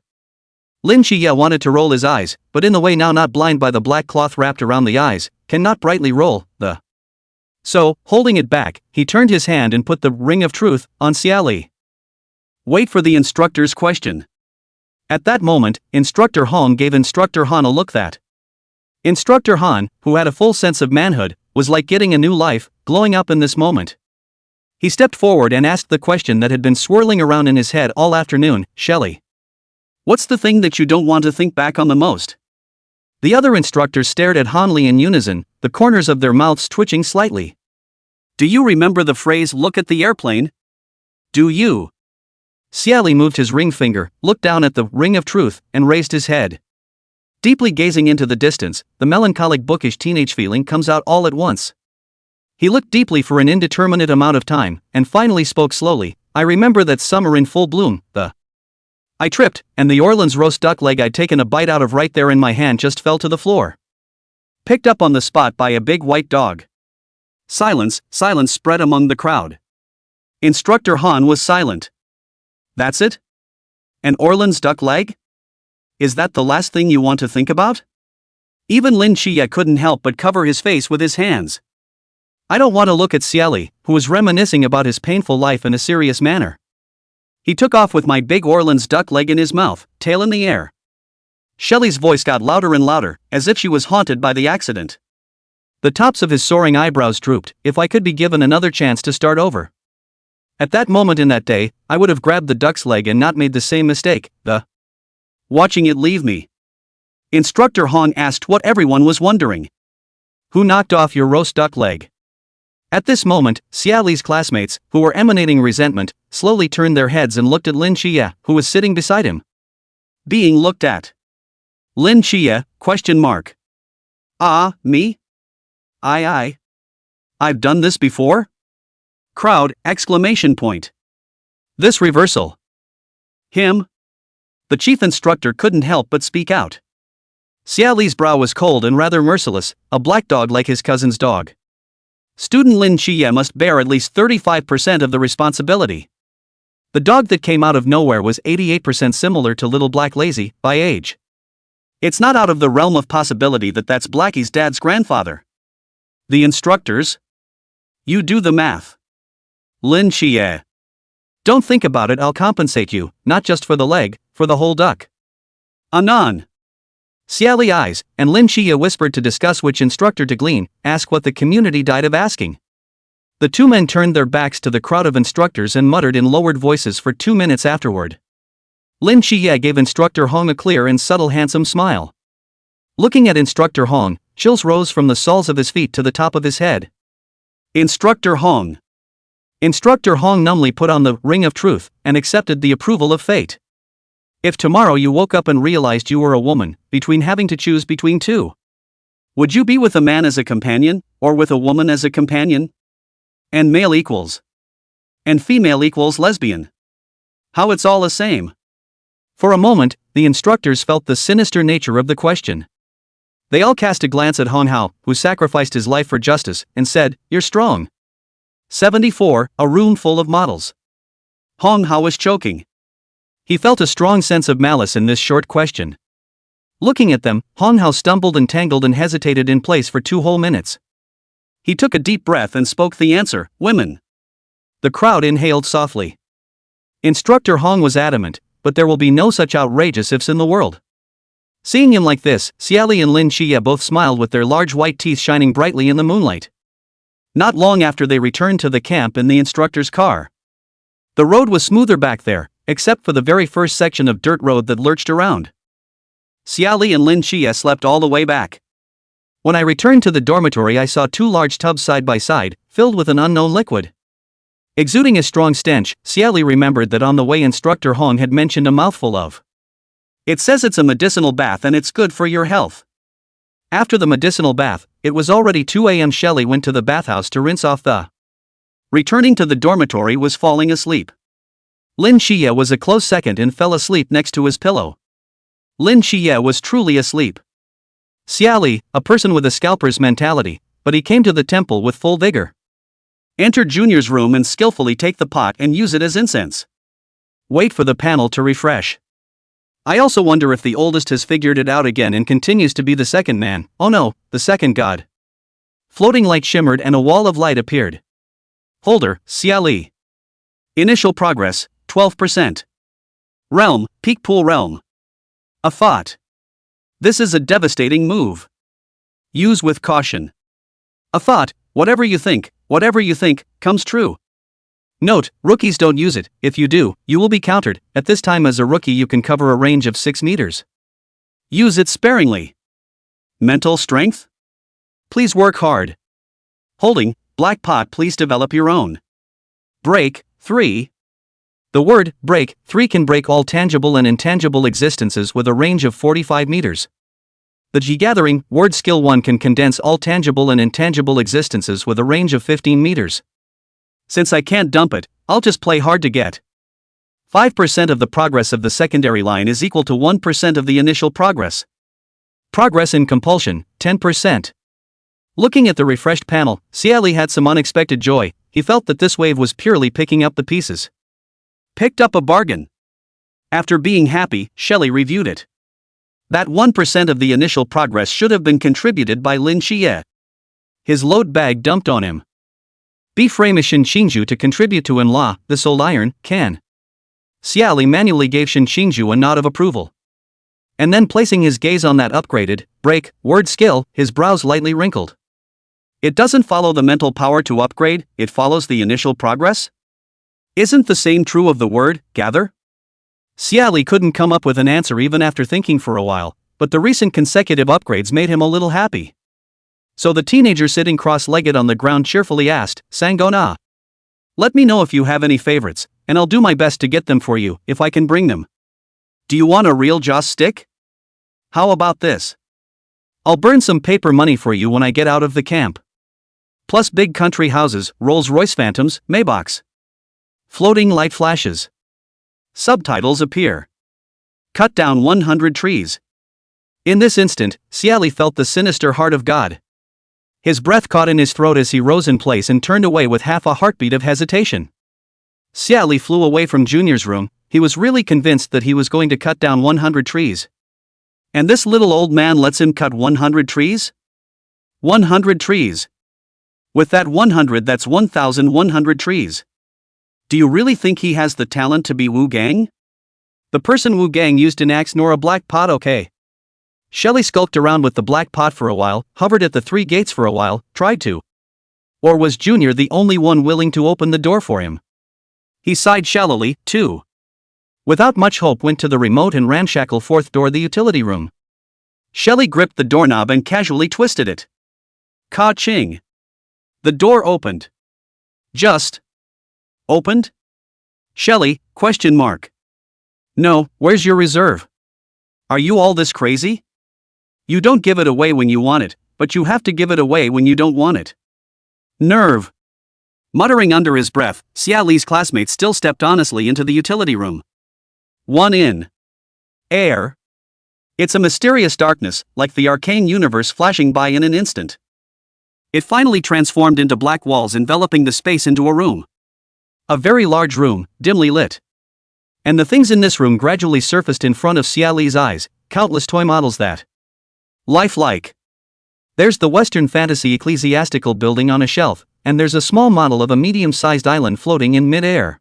A: Lin Qiye wanted to roll his eyes, but in the way now not blind by the black cloth wrapped around the eyes, cannot brightly roll the. So, holding it back, he turned his hand and put the ring of truth on Xie Li. Wait for the instructor's question. At that moment, Instructor Hong gave Instructor Han a look that. Instructor Han, who had a full sense of manhood, was like getting a new life, glowing up in this moment. He stepped forward and asked the question that had been swirling around in his head all afternoon, Xie Li. What's the thing that you don't want to think back on the most? The other instructors stared at Han Li in unison, the corners of their mouths twitching slightly. Do you remember the phrase "look at the airplane"? Do you? Xie Li moved his ring finger, looked down at the ring of truth, and raised his head. Deeply gazing into the distance, the melancholic bookish teenage feeling comes out all at once. He looked deeply for an indeterminate amount of time, and finally spoke slowly. I remember that summer in full bloom, I tripped, and the Orleans roast duck leg I'd taken a bite out of right there in my hand just fell to the floor. Picked up on the spot by a big white dog. Silence spread among the crowd. Instructor Han was silent. That's it? An Orleans duck leg? Is that the last thing you want to think about? Even Lin Qiye couldn't help but cover his face with his hands. I don't want to look at Xie Li, who was reminiscing about his painful life in a serious manner. He took off with my big Orleans duck leg in his mouth, tail in the air. Xie Li's voice got louder and louder, as if she was haunted by the accident. The tops of his soaring eyebrows drooped. If I could be given another chance to start over. At that moment in that day, I would have grabbed the duck's leg and not made the same mistake, watching it leave me. Instructor Hong asked what everyone was wondering. Who knocked off your roast duck leg? At this moment, Xie Li's classmates, who were emanating resentment, slowly turned their heads and looked at Lin Qiye, who was sitting beside him. Being looked at. Lin Qiye, ? Ah, me? I've done this before? Crowd, ! This reversal. Him? The chief instructor couldn't help but speak out. Xie Li's brow was cold and rather merciless, a black dog like his cousin's dog. Student Lin Qiye must bear at least 35% of the responsibility. The dog that came out of nowhere was 88% similar to Little Black Lazy, by age. It's not out of the realm of possibility that that's Blackie's dad's grandfather. The instructors? You do the math. Lin Qiye. Don't think about it, I'll compensate you, not just for the leg, for the whole duck. Anon. Xie Li eyes, and Lin Qiye whispered to discuss which instructor to glean, ask what the community died of asking. The two men turned their backs to the crowd of instructors and muttered in lowered voices for 2 minutes afterward. Lin Qiye gave Instructor Hong a clear and subtle handsome smile. Looking at Instructor Hong, chills rose from the soles of his feet to the top of his head. Instructor Hong. Instructor Hong numbly put on the ring of truth, and accepted the approval of fate. If tomorrow you woke up and realized you were a woman, between having to choose between two, would you be with a man as a companion, or with a woman as a companion? And male equals. And female equals lesbian. How it's all the same. For a moment, the instructors felt the sinister nature of the question. They all cast a glance at Hong Hao, who sacrificed his life for justice, and said, "You're strong." 74. A room full of models. Hong Hao was choking. He felt a strong sense of malice in this short question. Looking at them, Hong Hao stumbled and tangled and hesitated in place for 2 whole minutes. He took a deep breath and spoke the answer, "Women." The crowd inhaled softly. Instructor Hong was adamant, but there will be no such outrageous ifs in the world. Seeing him like this, Xie Li and Lin Qiye both smiled with their large white teeth shining brightly in the moonlight. Not long after they returned to the camp in the instructor's car. The road was smoother back there, except for the very first section of dirt road that lurched around. Xie Li and Lin Qiye slept all the way back. When I returned to the dormitory, I saw 2 large tubs side by side, filled with an unknown liquid. Exuding a strong stench, Xie Li remembered that on the way Instructor Hong had mentioned a mouthful of. "It says it's a medicinal bath and it's good for your health." After the medicinal bath, it was already 2 a.m. Xie Li went to the bathhouse to rinse off the. Returning to the dormitory was falling asleep. Lin Qiye was a close second and fell asleep next to his pillow. Lin Qiye was truly asleep. Xie Li, a person with a scalper's mentality, but he came to the temple with full vigor. Enter Junior's room and skillfully take the pot and use it as incense. Wait for the panel to refresh. I also wonder if the oldest has figured it out again and continues to be the second man. Oh no, the second god. Floating light shimmered and a wall of light appeared. Holder, Xie Li. Initial progress, 12%. Realm, Peak Pool Realm. A thought. This is a devastating move. Use with caution. A thought, whatever you think, comes true. Note, rookies don't use it. If you do, you will be countered. At this time as a rookie you can cover a range of 6 meters. Use it sparingly. Mental strength? Please work hard. Holding, black pot, please develop your own. Break, 3. The word, break, 3 can break all tangible and intangible existences with a range of 45 meters. The G-gathering, word skill 1 can condense all tangible and intangible existences with a range of 15 meters. Since I can't dump it, I'll just play hard to get. 5% of the progress of the secondary line is equal to 1% of the initial progress. Progress in compulsion, 10%. Looking at the refreshed panel, Xie Li had some unexpected joy. He felt that this wave was purely picking up the pieces. Picked up a bargain. After being happy, Xie Li reviewed it. That 1% of the initial progress should have been contributed by Lin Qiye. His load bag dumped on him. Beframe Shin Xingju to contribute to Enla, the soul iron, can. Xie Li manually gave Shin Xingju a nod of approval. And then placing his gaze on that upgraded, break, word skill, his brows lightly wrinkled. It doesn't follow the mental power to upgrade, it follows the initial progress? Isn't the same true of the word, gather? Xie Li couldn't come up with an answer even after thinking for a while, but the recent consecutive upgrades made him a little happy. So the teenager sitting cross-legged on the ground cheerfully asked, "Sangona. Let me know if you have any favorites, and I'll do my best to get them for you, if I can bring them. Do you want a real joss stick? How about this? I'll burn some paper money for you when I get out of the camp. Plus big country houses, Rolls-Royce Phantoms, Maybachs. Floating light flashes. Subtitles appear. Cut down 100 trees." In this instant, Xie Li felt the sinister heart of God. His breath caught in his throat as he rose in place and turned away with half a heartbeat of hesitation. Xie Li flew away from Junior's room. He was really convinced that he was going to cut down 100 trees. And this little old man lets him cut 100 trees? 100 trees. With that 100, that's 1,100 trees. Do you really think he has the talent to be Wu Gang? The person Wu Gang used in axe nor a black pot, okay? Xie Li skulked around with the black pot for a while, hovered at the 3 gates for a while, tried to. Or was Junior the only one willing to open the door for him? He sighed shallowly, too. Without much hope went to the remote and ramshackle 4th door, the utility room. Xie Li gripped the doorknob and casually twisted it. Ka-ching. The door opened. Just. Opened? Xie Li, question mark. No, where's your reserve? Are you all this crazy? You don't give it away when you want it, but you have to give it away when you don't want it. Nerve. Muttering under his breath, Xie Li's classmates still stepped honestly into the utility room. One in. Air. It's a mysterious darkness, like the arcane universe flashing by in an instant. It finally transformed into black walls enveloping the space into a room. A very large room, dimly lit. And the things in this room gradually surfaced in front of Xie Li's eyes, countless toy models that lifelike. There's the Western fantasy ecclesiastical building on a shelf, and there's a small model of a medium-sized island floating in mid-air.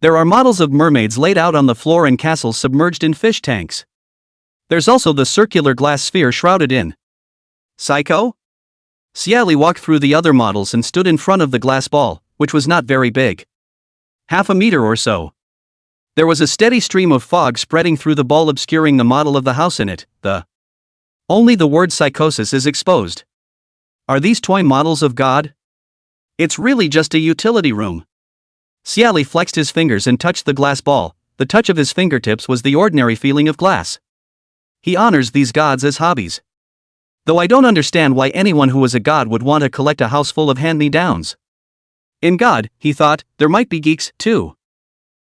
A: There are models of mermaids laid out on the floor and castles submerged in fish tanks. There's also the circular glass sphere shrouded in psycho? Xie Li walked through the other models and stood in front of the glass ball, which was not very big. Half a meter or so. There was a steady stream of fog spreading through the ball obscuring the model of the house in it. Only the word psychosis is exposed. Are these toy models of God? It's really just a utility room. Xie Li flexed his fingers and touched the glass ball. The touch of his fingertips was the ordinary feeling of glass. He honors these gods as hobbies. Though I don't understand why anyone who was a god would want to collect a house full of hand-me-downs. In God, he thought, there might be geeks, too.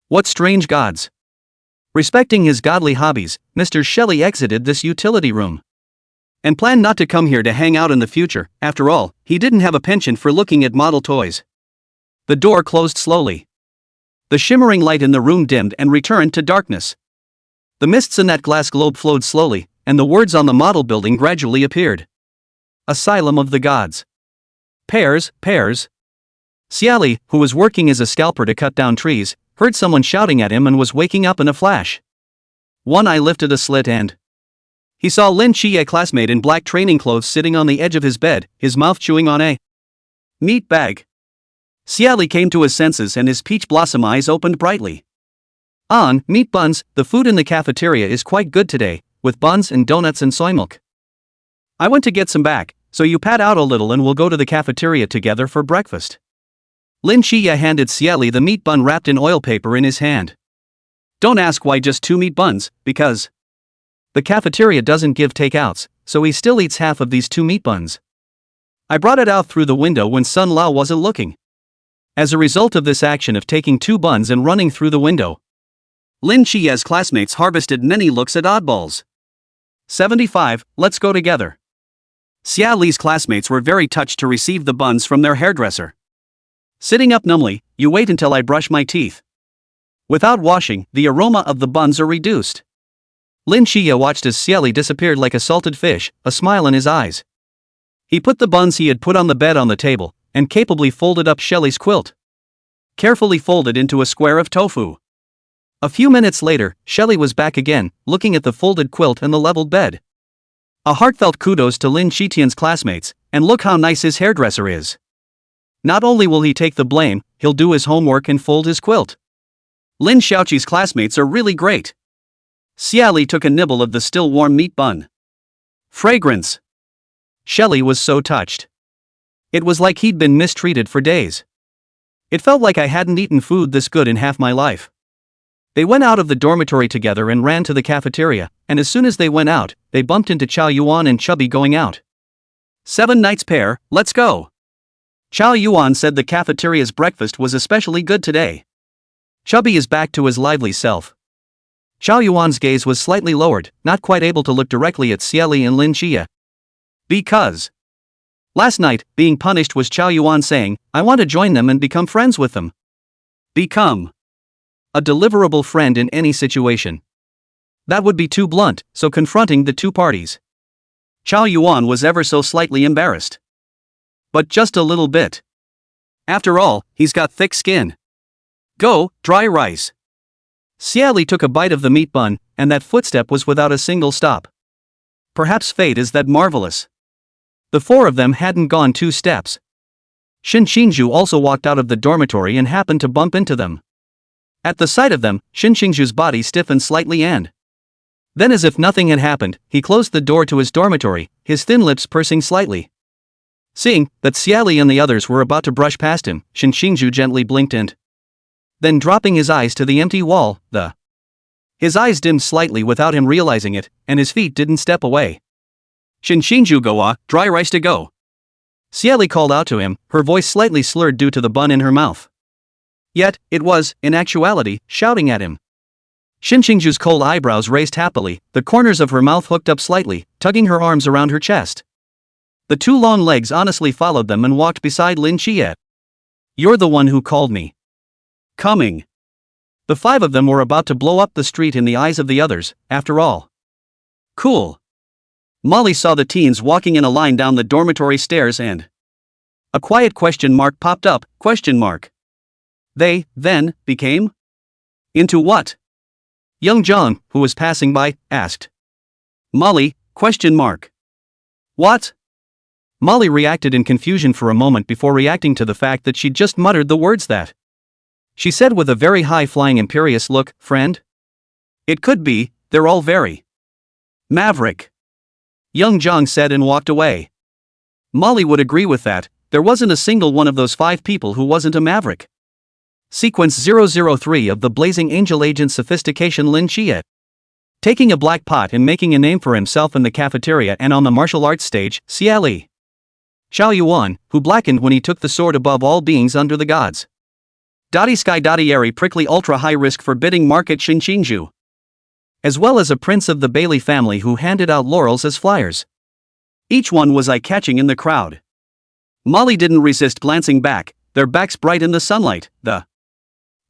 A: What strange gods. Respecting his godly hobbies, Mr. Xie Li exited this utility room. And planned not to come here to hang out in the future. After all, he didn't have a penchant for looking at model toys. The door closed slowly. The shimmering light in the room dimmed and returned to darkness. The mists in that glass globe flowed slowly, and the words on the model building gradually appeared. Asylum of the Gods. Pears. Xie Li, who was working as a scalper to cut down trees, heard someone shouting at him and was waking up in a flash. One eye lifted a slit and he saw Lin Qiye, classmate in black training clothes, sitting on the edge of his bed, his mouth chewing on a meat bag. Xie Li came to his senses and his peach blossom eyes opened brightly. On, meat buns, the food in the cafeteria is quite good today, with buns and donuts and soy milk. I went to get some back, so you pad out a little and we'll go to the cafeteria together for breakfast. Lin Qiye handed Xie Li the meat bun wrapped in oil paper in his hand. Don't ask why just 2 meat buns, because the cafeteria doesn't give takeouts, so he still eats half of these 2 meat buns. I brought it out through the window when Sun Lao wasn't looking. As a result of this action of taking 2 buns and running through the window, Lin Qiye's classmates harvested many looks at oddballs. 75, let's go together. Xie Li's classmates were very touched to receive the buns from their hairdresser. Sitting up numbly, you wait until I brush my teeth. Without washing, the aroma of the buns are reduced. Lin Qiye watched as Xie Li disappeared like a salted fish, a smile in his eyes. He put the buns he had put on the bed on the table, and capably folded up Xie Li's quilt. Carefully folded into a square of tofu. A few minutes later, Xie Li was back again, looking at the folded quilt and the leveled bed. A heartfelt kudos to Lin Qiye's classmates, and look how nice his hairdresser is. Not only will he take the blame, he'll do his homework and fold his quilt. Lin Xiaoqi's classmates are really great. Xie Li took a nibble of the still warm meat bun. Fragrance. Xie Li was so touched. It was like he'd been mistreated for days. It felt like I hadn't eaten food this good in half my life. They went out of the dormitory together and ran to the cafeteria, and as soon as they went out, they bumped into Chao Yuan and Chubby going out. 7 nights Pear, let's go. Chao Yuan said the cafeteria's breakfast was especially good today. Chubby is back to his lively self. Chao Yuan's gaze was slightly lowered, not quite able to look directly at Xie Li and Lin Qiye. Because last night, being punished was Chao Yuan saying, I want to join them and become friends with them. Become a deliverable friend in any situation. That would be too blunt, so confronting the two parties. Chao Yuan was ever so slightly embarrassed. But just a little bit. After all, he's got thick skin. Go, dry rice. Xie Li took a bite of the meat bun, and that footstep was without a single stop. Perhaps fate is that marvelous. The 4 of them hadn't gone 2 steps. Shin Xingzhu also walked out of the dormitory and happened to bump into them. At the sight of them, Shin Xingzhu's body stiffened slightly and then, as if nothing had happened, he closed the door to his dormitory, his thin lips pursing slightly. Seeing that Xie Li and the others were about to brush past him, Shin Xingzhu gently blinked and then, dropping his eyes to the empty wall, his eyes dimmed slightly without him realizing it, and his feet didn't step away. Shin Xingzhu go dry rice to go. Xie Li called out to him, her voice slightly slurred due to the bun in her mouth. Yet, it was, in actuality, shouting at him. Xinqingju's cold eyebrows raised happily, the corners of her mouth hooked up slightly, tugging her arms around her chest. The two long legs honestly followed them and walked beside Lin Qiye. You're the one who called me. Coming. The five of them were about to blow up the street in the eyes of the others, after all. Cool. Molly saw the teens walking in a line down the dormitory stairs and a quiet question mark popped up, question mark. They, then, became? Into what? Young Zhang, who was passing by, asked. Molly, question mark. What? Molly reacted in confusion for a moment before reacting to the fact that she'd just muttered the words that. She said with a very high-flying imperious look, friend? It could be, they're all very maverick. Young Zhang said and walked away. Molly would agree with that, there wasn't a single one of those five people who wasn't a maverick. Sequence 003 of the Blazing Angel Agent Sophistication Lin Qiye. Taking a black pot and making a name for himself in the cafeteria and on the martial arts stage, Xie Li. Xiao Yuan, who blackened when he took the sword above all beings under the gods. Sky Airy prickly ultra-high risk forbidding market Xinqingju. As well as a prince of the Bailey family who handed out laurels as flyers. Each one was eye-catching in the crowd. Molly didn't resist glancing back, their backs bright in the sunlight,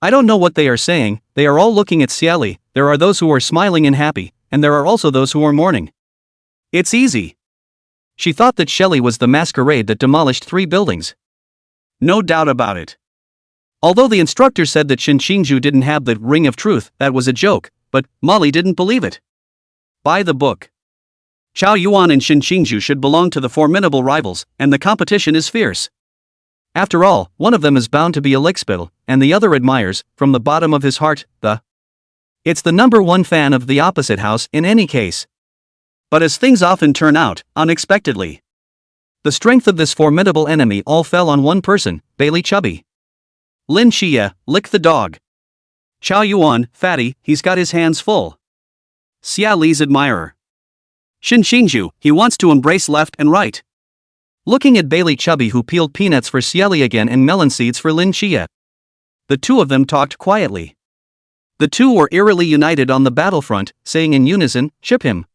A: I don't know what they are saying, they are all looking at Xie Li, there are those who are smiling and happy, and there are also those who are mourning. It's easy. She thought that Xie Li was the masquerade that demolished 3 buildings. No doubt about it. Although the instructor said that Xinqingju didn't have the ring of truth, that was a joke, but Molly didn't believe it. Buy the book. Xiao Yuan and Xinqingju should belong to the formidable rivals, and the competition is fierce. After all, one of them is bound to be a lickspittle, and the other admires, from the bottom of his heart, It's the #1 fan of the opposite house in any case. But as things often turn out, unexpectedly. The strength of this formidable enemy all fell on one person, Bailey Chubby. Lin Qiye, lick the dog. Xiao Yuan, fatty, he's got his hands full. Xie Li's admirer. Xinqingju, he wants to embrace left and right. Looking at Bailey Chubby who peeled peanuts for Xie Li again and melon seeds for Lin Qiye. The two of them talked quietly. The two were eerily united on the battlefront, saying in unison, ship him.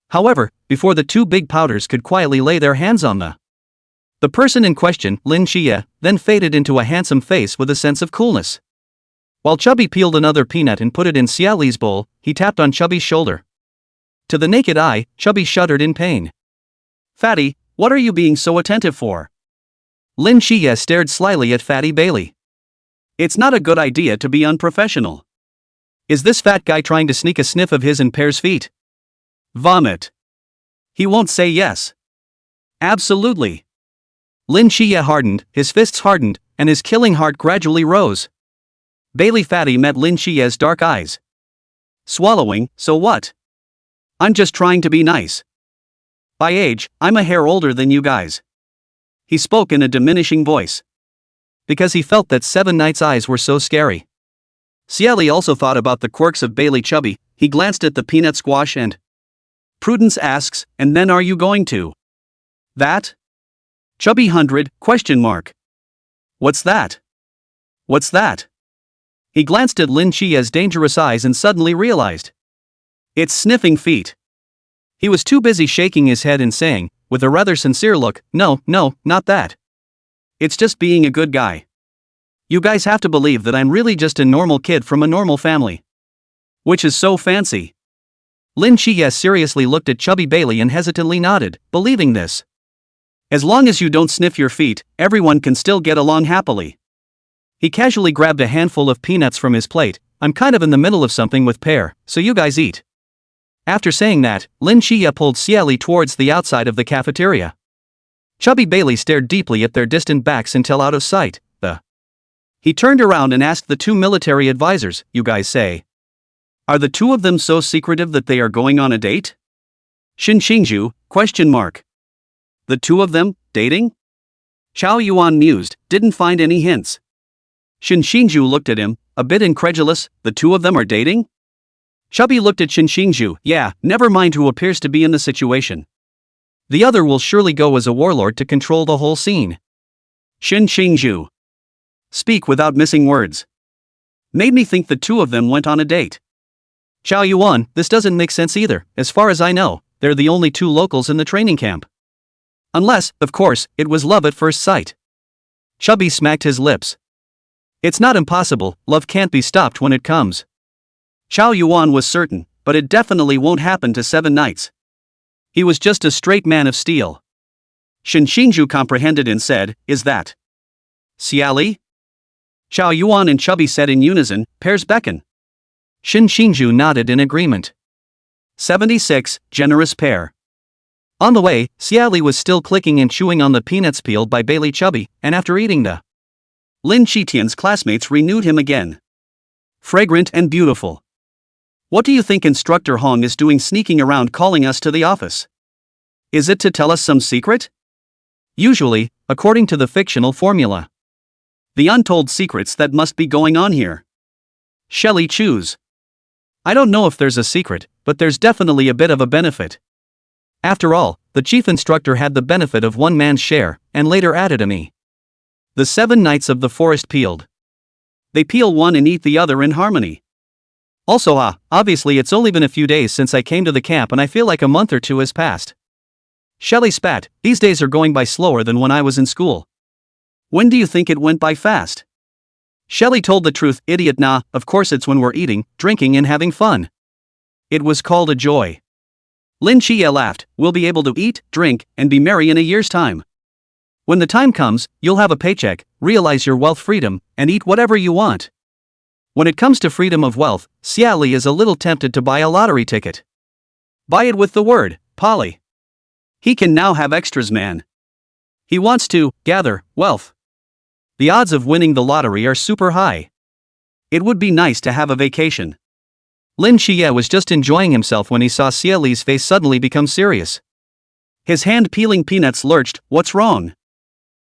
A: However, before the two big powders could quietly lay their hands on the person in question, Lin Qiye, then faded into a handsome face with a sense of coolness. While Chubby peeled another peanut and put it in Xie Li's bowl, he tapped on Chubby's shoulder. To the naked eye, Chubby shuddered in pain. Fatty, what are you being so attentive for? Lin Qiye stared slyly at Fatty Bailey. It's not a good idea to be unprofessional. Is this fat guy trying to sneak a sniff of his in Pear's feet? Vomit. He won't say yes. Absolutely. Lin Qiye hardened, his fists hardened, and his killing heart gradually rose. Bailey Fatty met Lin Qiye's dark eyes. Swallowing, so what? I'm just trying to be nice. By age, I'm a hair older than you guys. He spoke in a diminishing voice. Because he felt that Seven Knight's eyes were so scary. Xie Li also thought about the quirks of Bailey Chubby, he glanced at the peanut squash and Prudence asks, and then are you going to? That? Chubby 100, question mark. What's that? What's that? He glanced at Lin Qiye's dangerous eyes and suddenly realized. It's sniffing feet. He was too busy shaking his head and saying, with a rather sincere look, no, not that. It's just being a good guy. You guys have to believe that I'm really just a normal kid from a normal family. Which is so fancy. Lin Qiye seriously looked at Chubby Bailey and hesitantly nodded, believing this. As long as you don't sniff your feet, everyone can still get along happily. He casually grabbed a handful of peanuts from his plate. I'm kind of in the middle of something with Pear, so you guys eat. After saying that, Lin Qiye pulled Xie Li towards the outside of the cafeteria. Chubby Bailey stared deeply at their distant backs until out of sight. He turned around and asked the two military advisors, you guys say. Are the two of them so secretive that they are going on a date? Xinqingju, question mark. The two of them, dating? Xiao Yuan mused, didn't find any hints. Xinqingju looked at him, a bit incredulous, the two of them are dating? Chubby looked at Xinqingju, yeah, never mind who appears to be in the situation. The other will surely go as a warlord to control the whole scene. Xinqingju. Speak without missing words. Made me think the two of them went on a date. Xiao Yuan, this doesn't make sense either. As far as I know, they're the only two locals in the training camp. Unless, of course, it was love at first sight. Chubby smacked his lips. It's not impossible, love can't be stopped when it comes. Xiao Yuan was certain, but it definitely won't happen to 7 knights. He was just a straight man of steel. Shen Xingju comprehended and said, is that Xie Li? Xiao Yuan and Chubby said in unison, Pear's beckon. Shen Xingju nodded in agreement. 76, generous Pear. On the way, Xie Li was still clicking and chewing on the peanuts peeled by Bailey Chubby, and after eating the Lin Qiye's classmates renewed him again. Fragrant and beautiful. What do you think Instructor Hong is doing sneaking around calling us to the office? Is it to tell us some secret? Usually, according to the fictional formula. The untold secrets that must be going on here. Xie Li chews. I don't know if there's a secret, but there's definitely a bit of a benefit. After all, the chief instructor had the benefit of one man's share, and later added a me. The 7 knights of the forest peeled. They peel one and eat the other in harmony. Also obviously it's only been a few days since I came to the camp and I feel like a month or 2 has passed. Xie Li spat, these days are going by slower than when I was in school. When do you think it went by fast? Xie Li told the truth, idiot nah, of course it's when we're eating, drinking and having fun. It was called a joy. Lin Qiye laughed, we'll be able to eat, drink, and be merry in a year's time. When the time comes, you'll have a paycheck, realize your wealth freedom, and eat whatever you want. When it comes to freedom of wealth, Xie Li is a little tempted to buy a lottery ticket. Buy it with the word, Polly. He can now have extras, man. He wants to gather wealth. The odds of winning the lottery are super high. It would be nice to have a vacation. Lin Qiye was just enjoying himself when he saw Xie Li's face suddenly become serious. His hand peeling peanuts lurched, what's wrong?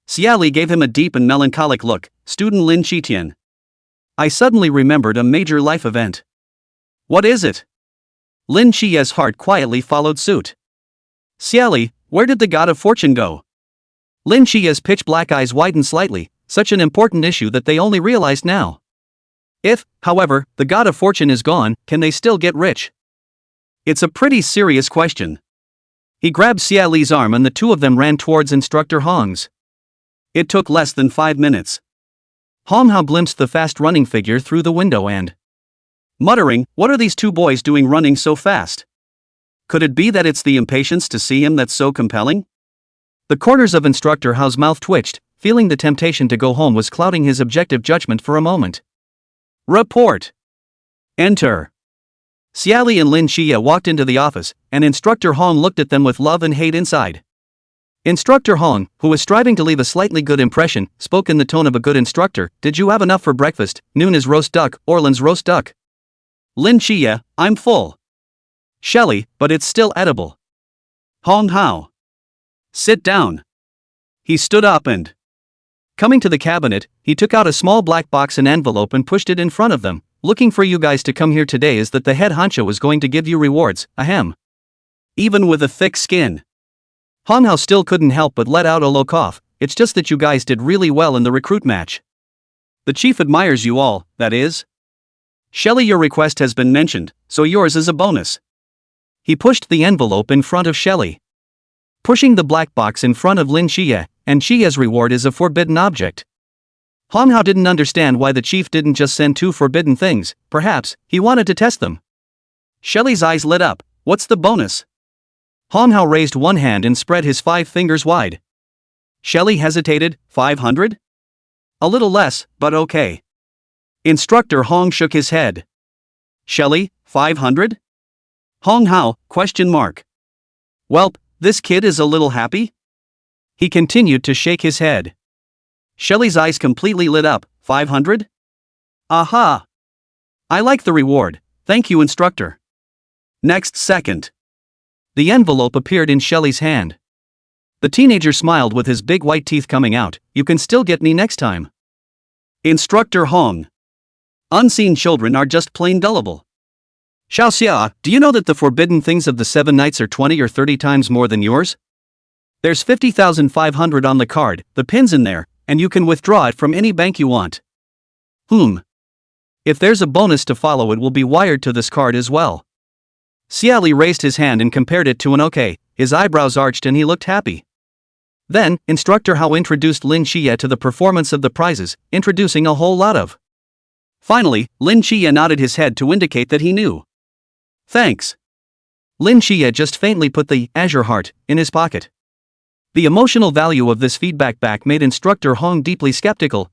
A: Xie Li gave him a deep and melancholic look, student Lin Qiye. I suddenly remembered a major life event. What is it? Lin Qiye's heart quietly followed suit. Xie Li, where did the God of Fortune go? Lin Qiye's pitch-black eyes widened slightly, such an important issue that they only realized now. If, however, the God of Fortune is gone, can they still get rich? It's a pretty serious question. He grabbed Xie Li's arm and the two of them ran towards Instructor Hong's. It took less than 5 minutes. Hong Hao glimpsed the fast-running figure through the window and, muttering, what are these two boys doing running so fast? Could it be that it's the impatience to see him that's so compelling? The corners of Instructor Hao's mouth twitched, feeling the temptation to go home was clouding his objective judgment for a moment. Report. Enter. Xie Li and Lin Qiye walked into the office, and Instructor Hong looked at them with love and hate inside. Instructor Hong, who was striving to leave a slightly good impression, spoke in the tone of a good instructor, did you have enough for breakfast? Noon is roast duck, Orland's roast duck. Lin Qiye, I'm full. Xie Li, but it's still edible. Hong Hao. Sit down. He stood up and, coming to the cabinet, he took out a small black box and envelope and pushed it in front of them. Looking for you guys to come here today is that the head honcho is going to give you rewards, ahem. Even with a thick skin. Hong Hao still couldn't help but let out a low cough, it's just that you guys did really well in the recruit match. The chief admires you all, that is. Xie Li, your request has been mentioned, so yours is a bonus. He pushed the envelope in front of Xie Li. Pushing the black box in front of Lin Qiye, and Qiye's reward is a forbidden object. Hong Hao didn't understand why the chief didn't just send 2 forbidden things, perhaps he wanted to test them. Xie Li's eyes lit up, what's the bonus? Hong Hao raised one hand and spread his 5 fingers wide. Xie Li hesitated, 500? A little less, but okay. Instructor Hong shook his head. Xie Li, 500? Hong Hao, question mark. Welp, this kid is a little happy? He continued to shake his head. Xie Li's eyes completely lit up, 500? Aha! I like the reward, thank you instructor. Next second. The envelope appeared in Xie Li's hand. The teenager smiled with his big white teeth coming out, you can still get me next time. Instructor Hong. Unseen children are just plain gullible. Xiao Xia, do you know that the forbidden things of the 7 knights are 20 or 30 times more than yours? There's 50,500 on the card, the pin's in there, and you can withdraw it from any bank you want. If there's a bonus to follow, it will be wired to this card as well. Xie Li raised his hand and compared it to an OK, his eyebrows arched and he looked happy. Then, Instructor Hao introduced Lin Qiye to the performance of the prizes, introducing a whole lot of. Finally, Lin Qiye nodded his head to indicate that he knew. Thanks. Lin Qiye just faintly put the azure heart in his pocket. The emotional value of this feedback back made Instructor Hong deeply skeptical.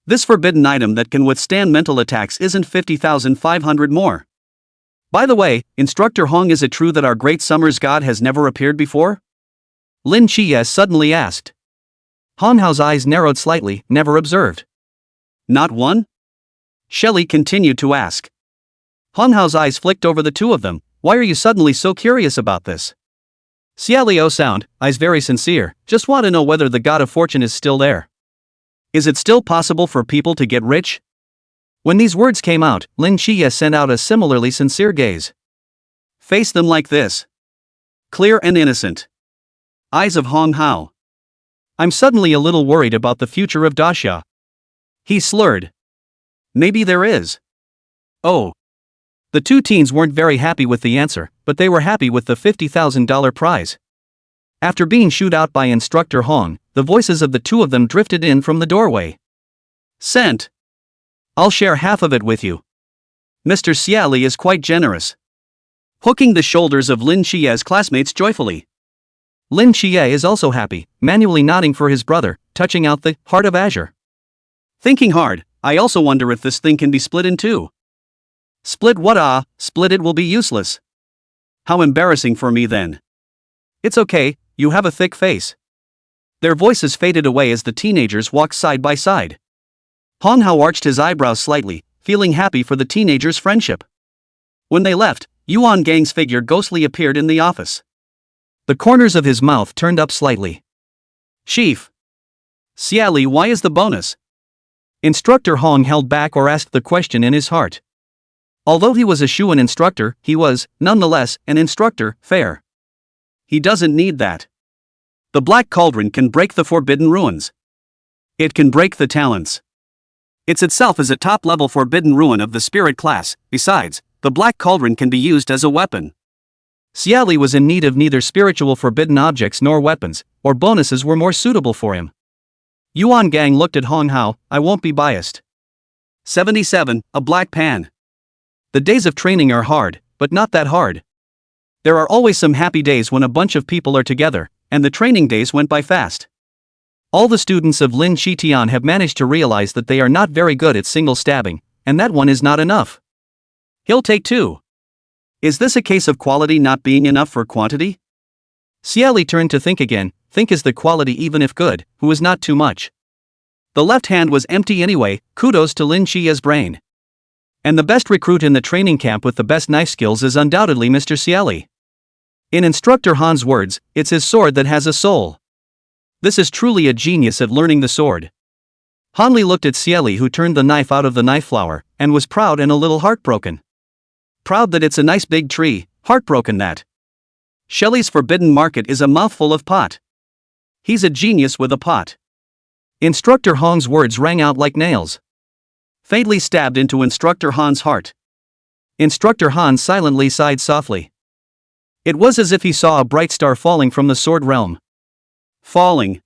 A: This forbidden item that can withstand mental attacks isn't 50,500 more. By the way, Instructor Hong, is it true that our great summer's god has never appeared before? Lin Qiye suddenly asked. Han Hao's eyes narrowed slightly. Never observed. Not one? Xie Li continued to ask. Han Hao's eyes flicked over the two of them. Why are you suddenly so curious about this? Xie Li sound, eyes very sincere, just want to know whether the god of fortune is still there. Is it still possible for people to get rich? When these words came out, Lin Qiye sent out a similarly sincere gaze. Face them like this. Clear and innocent. Eyes of Hong Hao. I'm suddenly a little worried about the future of Daxia. He slurred. Maybe there is. Oh. The two teens weren't very happy with the answer, but they were happy with the $50,000 prize. After being shooed out by Instructor Hong, the voices of the two of them drifted in from the doorway. Sent. I'll share half of it with you. Mr. Xie Li is quite generous. Hooking the shoulders of Lin Qiye's classmates joyfully. Lin Qiye is also happy, manually nodding for his brother, touching out the heart of azure. Thinking hard, I also wonder if this thing can be split in two. Split what? Split it will be useless. How embarrassing for me then. It's okay, you have a thick face. Their voices faded away as the teenagers walked side by side. Hong Hao arched his eyebrows slightly, feeling happy for the teenagers' friendship. When they left, Yuan Gang's figure ghostly appeared in the office. The corners of his mouth turned up slightly. Chief. Xie Li, why is the bonus? Instructor Hong held back or asked the question in his heart. Although he was a shoo-in instructor, he was, nonetheless, an instructor, fair. He doesn't need that. The Black Cauldron can break the forbidden ruins. It can break the talents. It itself is a top-level forbidden ruin of the spirit class. Besides, the Black Cauldron can be used as a weapon. Xie Li was in need of neither spiritual forbidden objects nor weapons, or bonuses were more suitable for him. Yuan Gang looked at Hong Hao. I won't be biased. 77, a black pan. The days of training are hard, but not that hard. There are always some happy days when a bunch of people are together, and the training days went by fast. All the students of Lin Qiye have managed to realize that they are not very good at single stabbing, and that one is not enough. He'll take two. Is this a case of quality not being enough for quantity? Xie Li turned to think again. Think is the quality even if good, who is not too much. The left hand was empty anyway. Kudos to Lin Qiye's brain. And the best recruit in the training camp with the best knife skills is undoubtedly Mr. Xie Li. In Instructor Han's words, it's his sword that has a soul. This is truly a genius at learning the sword. Han Li looked at Xie Li, who turned the knife out of the knife flower, and was proud and a little heartbroken. Proud that it's a nice big tree, heartbroken that Xie Li's forbidden market is a mouthful of pot. He's a genius with a pot. Instructor Hong's words rang out like nails. Faintly stabbed into Instructor Han's heart. Instructor Han silently sighed softly. It was as if he saw a bright star falling from the sword realm. Falling.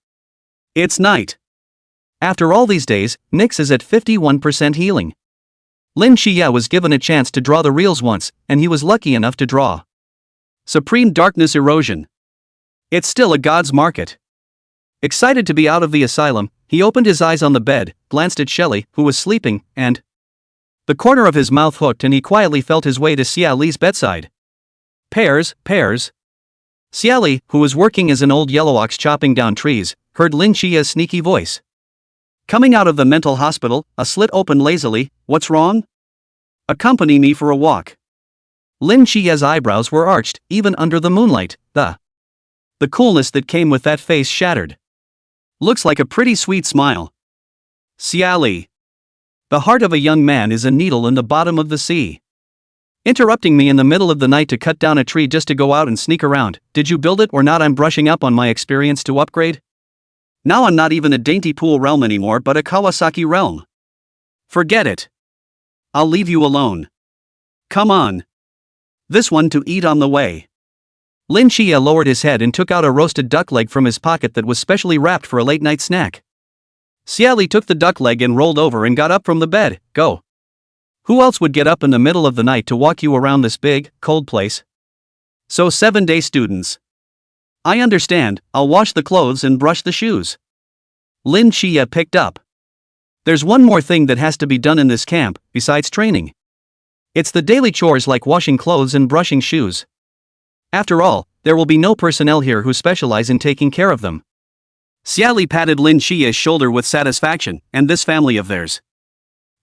A: It's night. After all these days, Nyx is at 51% healing. Lin Qiye was given a chance to draw the reels once, and he was lucky enough to draw Supreme Darkness Erosion. It's still a god's market. Excited to be out of the asylum, he opened his eyes on the bed, glanced at Xie Li, who was sleeping, and the corner of his mouth hooked and he quietly felt his way to Xie Li's bedside. Pears. Xie Li, who was working as an old yellow ox chopping down trees, heard Lin Qiye's sneaky voice. Coming out of the mental hospital, a slit opened lazily. What's wrong? Accompany me for a walk. Lin Qiye's eyebrows were arched, even under the moonlight. The coolness that came with that face shattered. Looks like a pretty sweet smile. Xie Li. The heart of a young man is a needle in the bottom of the sea. Interrupting me in the middle of the night to cut down a tree just to go out and sneak around. Did you build it or not? I'm brushing up on my experience to upgrade. Now I'm not even a dainty pool realm anymore but a Kawasaki realm. Forget it. I'll leave you alone. Come on. This one to eat on the way. Lin Qiye lowered his head and took out a roasted duck leg from his pocket that was specially wrapped for a late-night snack. Xie Li took the duck leg and rolled over and got up from the bed. Go. Who else would get up in the middle of the night to walk you around this big, cold place? So 7-day students. I understand, I'll wash the clothes and brush the shoes. Lin Qiye picked up. There's one more thing that has to be done in this camp, besides training. It's the daily chores like washing clothes and brushing shoes. After all, there will be no personnel here who specialize in taking care of them. Xie Li patted Lin Qiye's shoulder with satisfaction, and this family of theirs.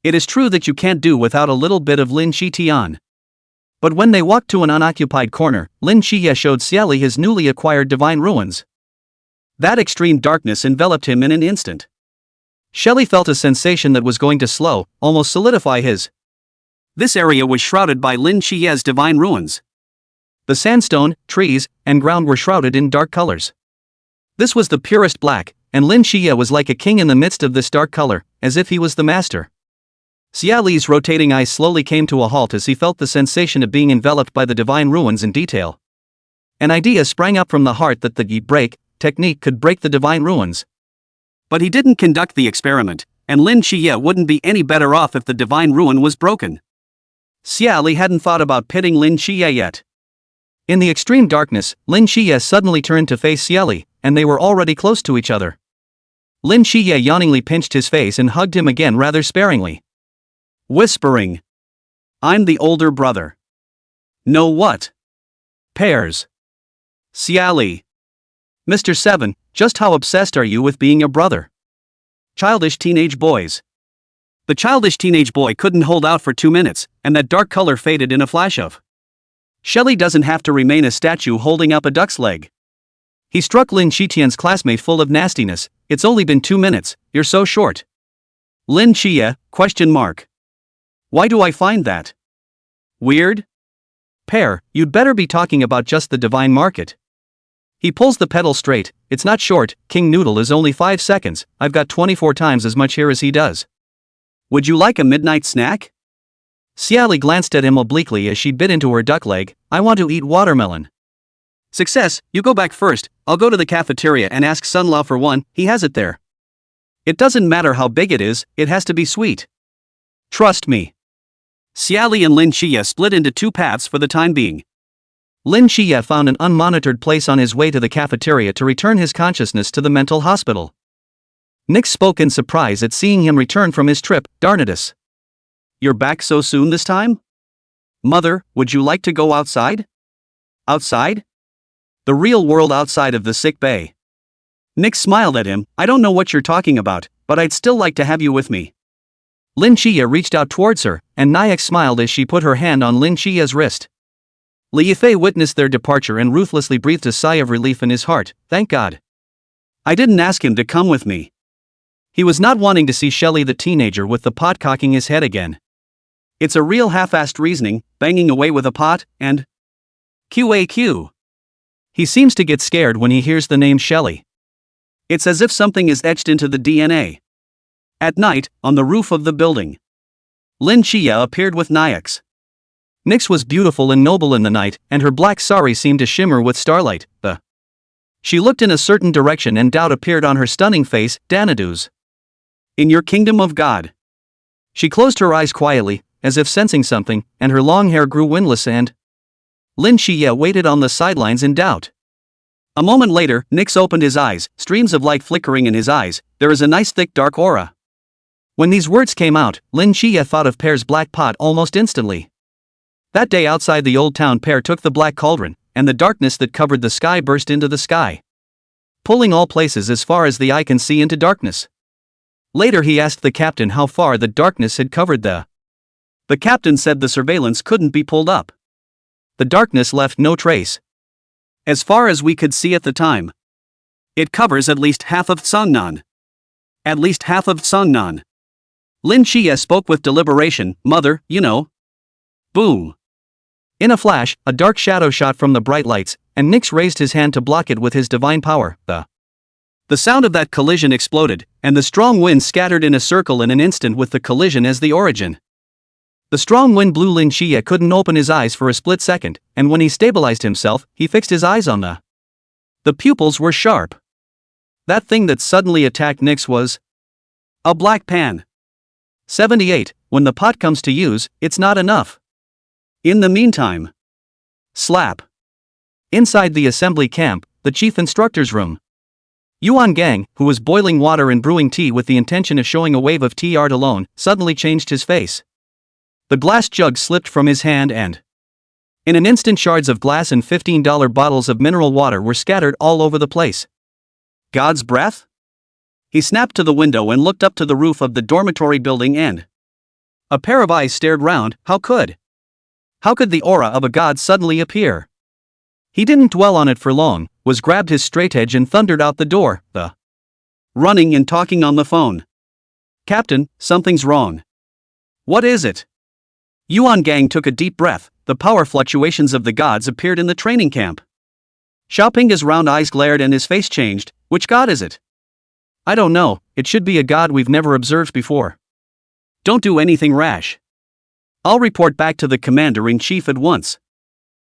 A: It is true that you can't do without a little bit of Lin Qiye. But when they walked to an unoccupied corner, Lin Qiye showed Xie Li his newly acquired divine ruins. That extreme darkness enveloped him in an instant. Xie Li felt a sensation that was going to slow, almost solidify his. This area was shrouded by Lin Qiye's divine ruins. The sandstone, trees, and ground were shrouded in dark colors. This was the purest black, and Lin Qiye was like a king in the midst of this dark color, as if he was the master. Xie Li's rotating eyes slowly came to a halt as he felt the sensation of being enveloped by the divine ruins in detail. An idea sprang up from the heart that the break technique could break the divine ruins. But he didn't conduct the experiment, and Lin Qiye wouldn't be any better off if the divine ruin was broken. Xie Li hadn't thought about pitting Lin Qiye yet. In the extreme darkness, Lin Qiye suddenly turned to face Xie Li, and they were already close to each other. Lin Qiye yawningly pinched his face and hugged him again rather sparingly. Whispering. I'm the older brother. Know what? Pears. Xie Li. Mr. 7, just how obsessed are you with being a brother? Childish teenage boys. The childish teenage boy couldn't hold out for 2 minutes, and that dark color faded in a flash of. Xie Li doesn't have to remain a statue holding up a duck's leg. He struck Lin Qiye's classmate full of nastiness. It's only been 2 minutes, you're so short. Lin Qiye, ? Why do I find that weird? Pear, you'd better be talking about just the divine market. He pulls the pedal straight. It's not short, King Noodle is only 5 seconds, I've got 24 times as much here as he does. Would you like a midnight snack? Xie Li glanced at him obliquely as she bit into her duck leg. I want to eat watermelon. Success, you go back first, I'll go to the cafeteria and ask Sun Lao for one, he has it there. It doesn't matter how big it is, it has to be sweet. Trust me. Xie Li and Lin Qiye split into 2 paths for the time being. Lin Qiye found an unmonitored place on his way to the cafeteria to return his consciousness to the mental hospital. Nix spoke in surprise at seeing him return from his trip. Darnatus. You're back so soon this time? Mother, would you like to go outside? Outside? The real world outside of the sick bay. Nix smiled at him. I don't know what you're talking about, but I'd still like to have you with me. Lin Qiye reached out towards her, and Nyack smiled as she put her hand on Lin Qiye's wrist. Li Yifei witnessed their departure and ruthlessly breathed a sigh of relief in his heart. Thank God. I didn't ask him to come with me. He was not wanting to see Xie Li the teenager with the pot cocking his head again. It's a real half-assed reasoning, banging away with a pot, and QAQ. He seems to get scared when he hears the name Xie Li. It's as if something is etched into the DNA. At night, on the roof of the building, Lin Qiye appeared with Nyax. Nix was beautiful and noble in the night, and her black sari seemed to shimmer with starlight. She looked in a certain direction and doubt appeared on her stunning face. Danadus. In your kingdom of God. She closed her eyes quietly, as if sensing something, and her long hair grew windless and. Lin Qiye waited on the sidelines in doubt. A moment later, Nix opened his eyes, streams of light flickering in his eyes. There is a nice thick dark aura. When these words came out, Lin Qiye thought of Pear's black pot almost instantly. That day outside the old town, Pear took the black cauldron, and the darkness that covered the sky burst into the sky, pulling all places as far as the eye can see into darkness. Later he asked the captain how far the darkness had covered the captain said the surveillance couldn't be pulled up. The darkness left no trace. As far as we could see at the time. It covers at least half of Songnan. At least half of Songnan. Lin Qiye spoke with deliberation. Mother, you know. Boom. In a flash, a dark shadow shot from the bright lights, and Nix raised his hand to block it with his divine power. The sound of that collision exploded, and the strong wind scattered in a circle in an instant with the collision as the origin. The strong wind blew. Lin Qiye couldn't open his eyes for a split second, and when he stabilized himself, he fixed his eyes on the pupils were sharp. That thing that suddenly attacked Nyx was a black pan. 78. When the pot comes to use, it's not enough. In the meantime. Slap. Inside the assembly camp, the chief instructor's room. Yuan Gang, who was boiling water and brewing tea with the intention of showing a wave of tea art alone, suddenly changed his face. The glass jug slipped from his hand and in an instant shards of glass and $15 bottles of mineral water were scattered all over the place. God's breath? He snapped to the window and looked up to the roof of the dormitory building and a pair of eyes stared round. How could the aura of a god suddenly appear? He didn't dwell on it for long, was grabbed his straight edge and thundered out the door, running and talking on the phone. Captain, something's wrong. What is it? Yuan Gang took a deep breath. The power fluctuations of the gods appeared in the training camp. Xiaoping's round eyes glared and his face changed. Which god is it? I don't know, it should be a god we've never observed before. Don't do anything rash. I'll report back to the commander-in-chief at once.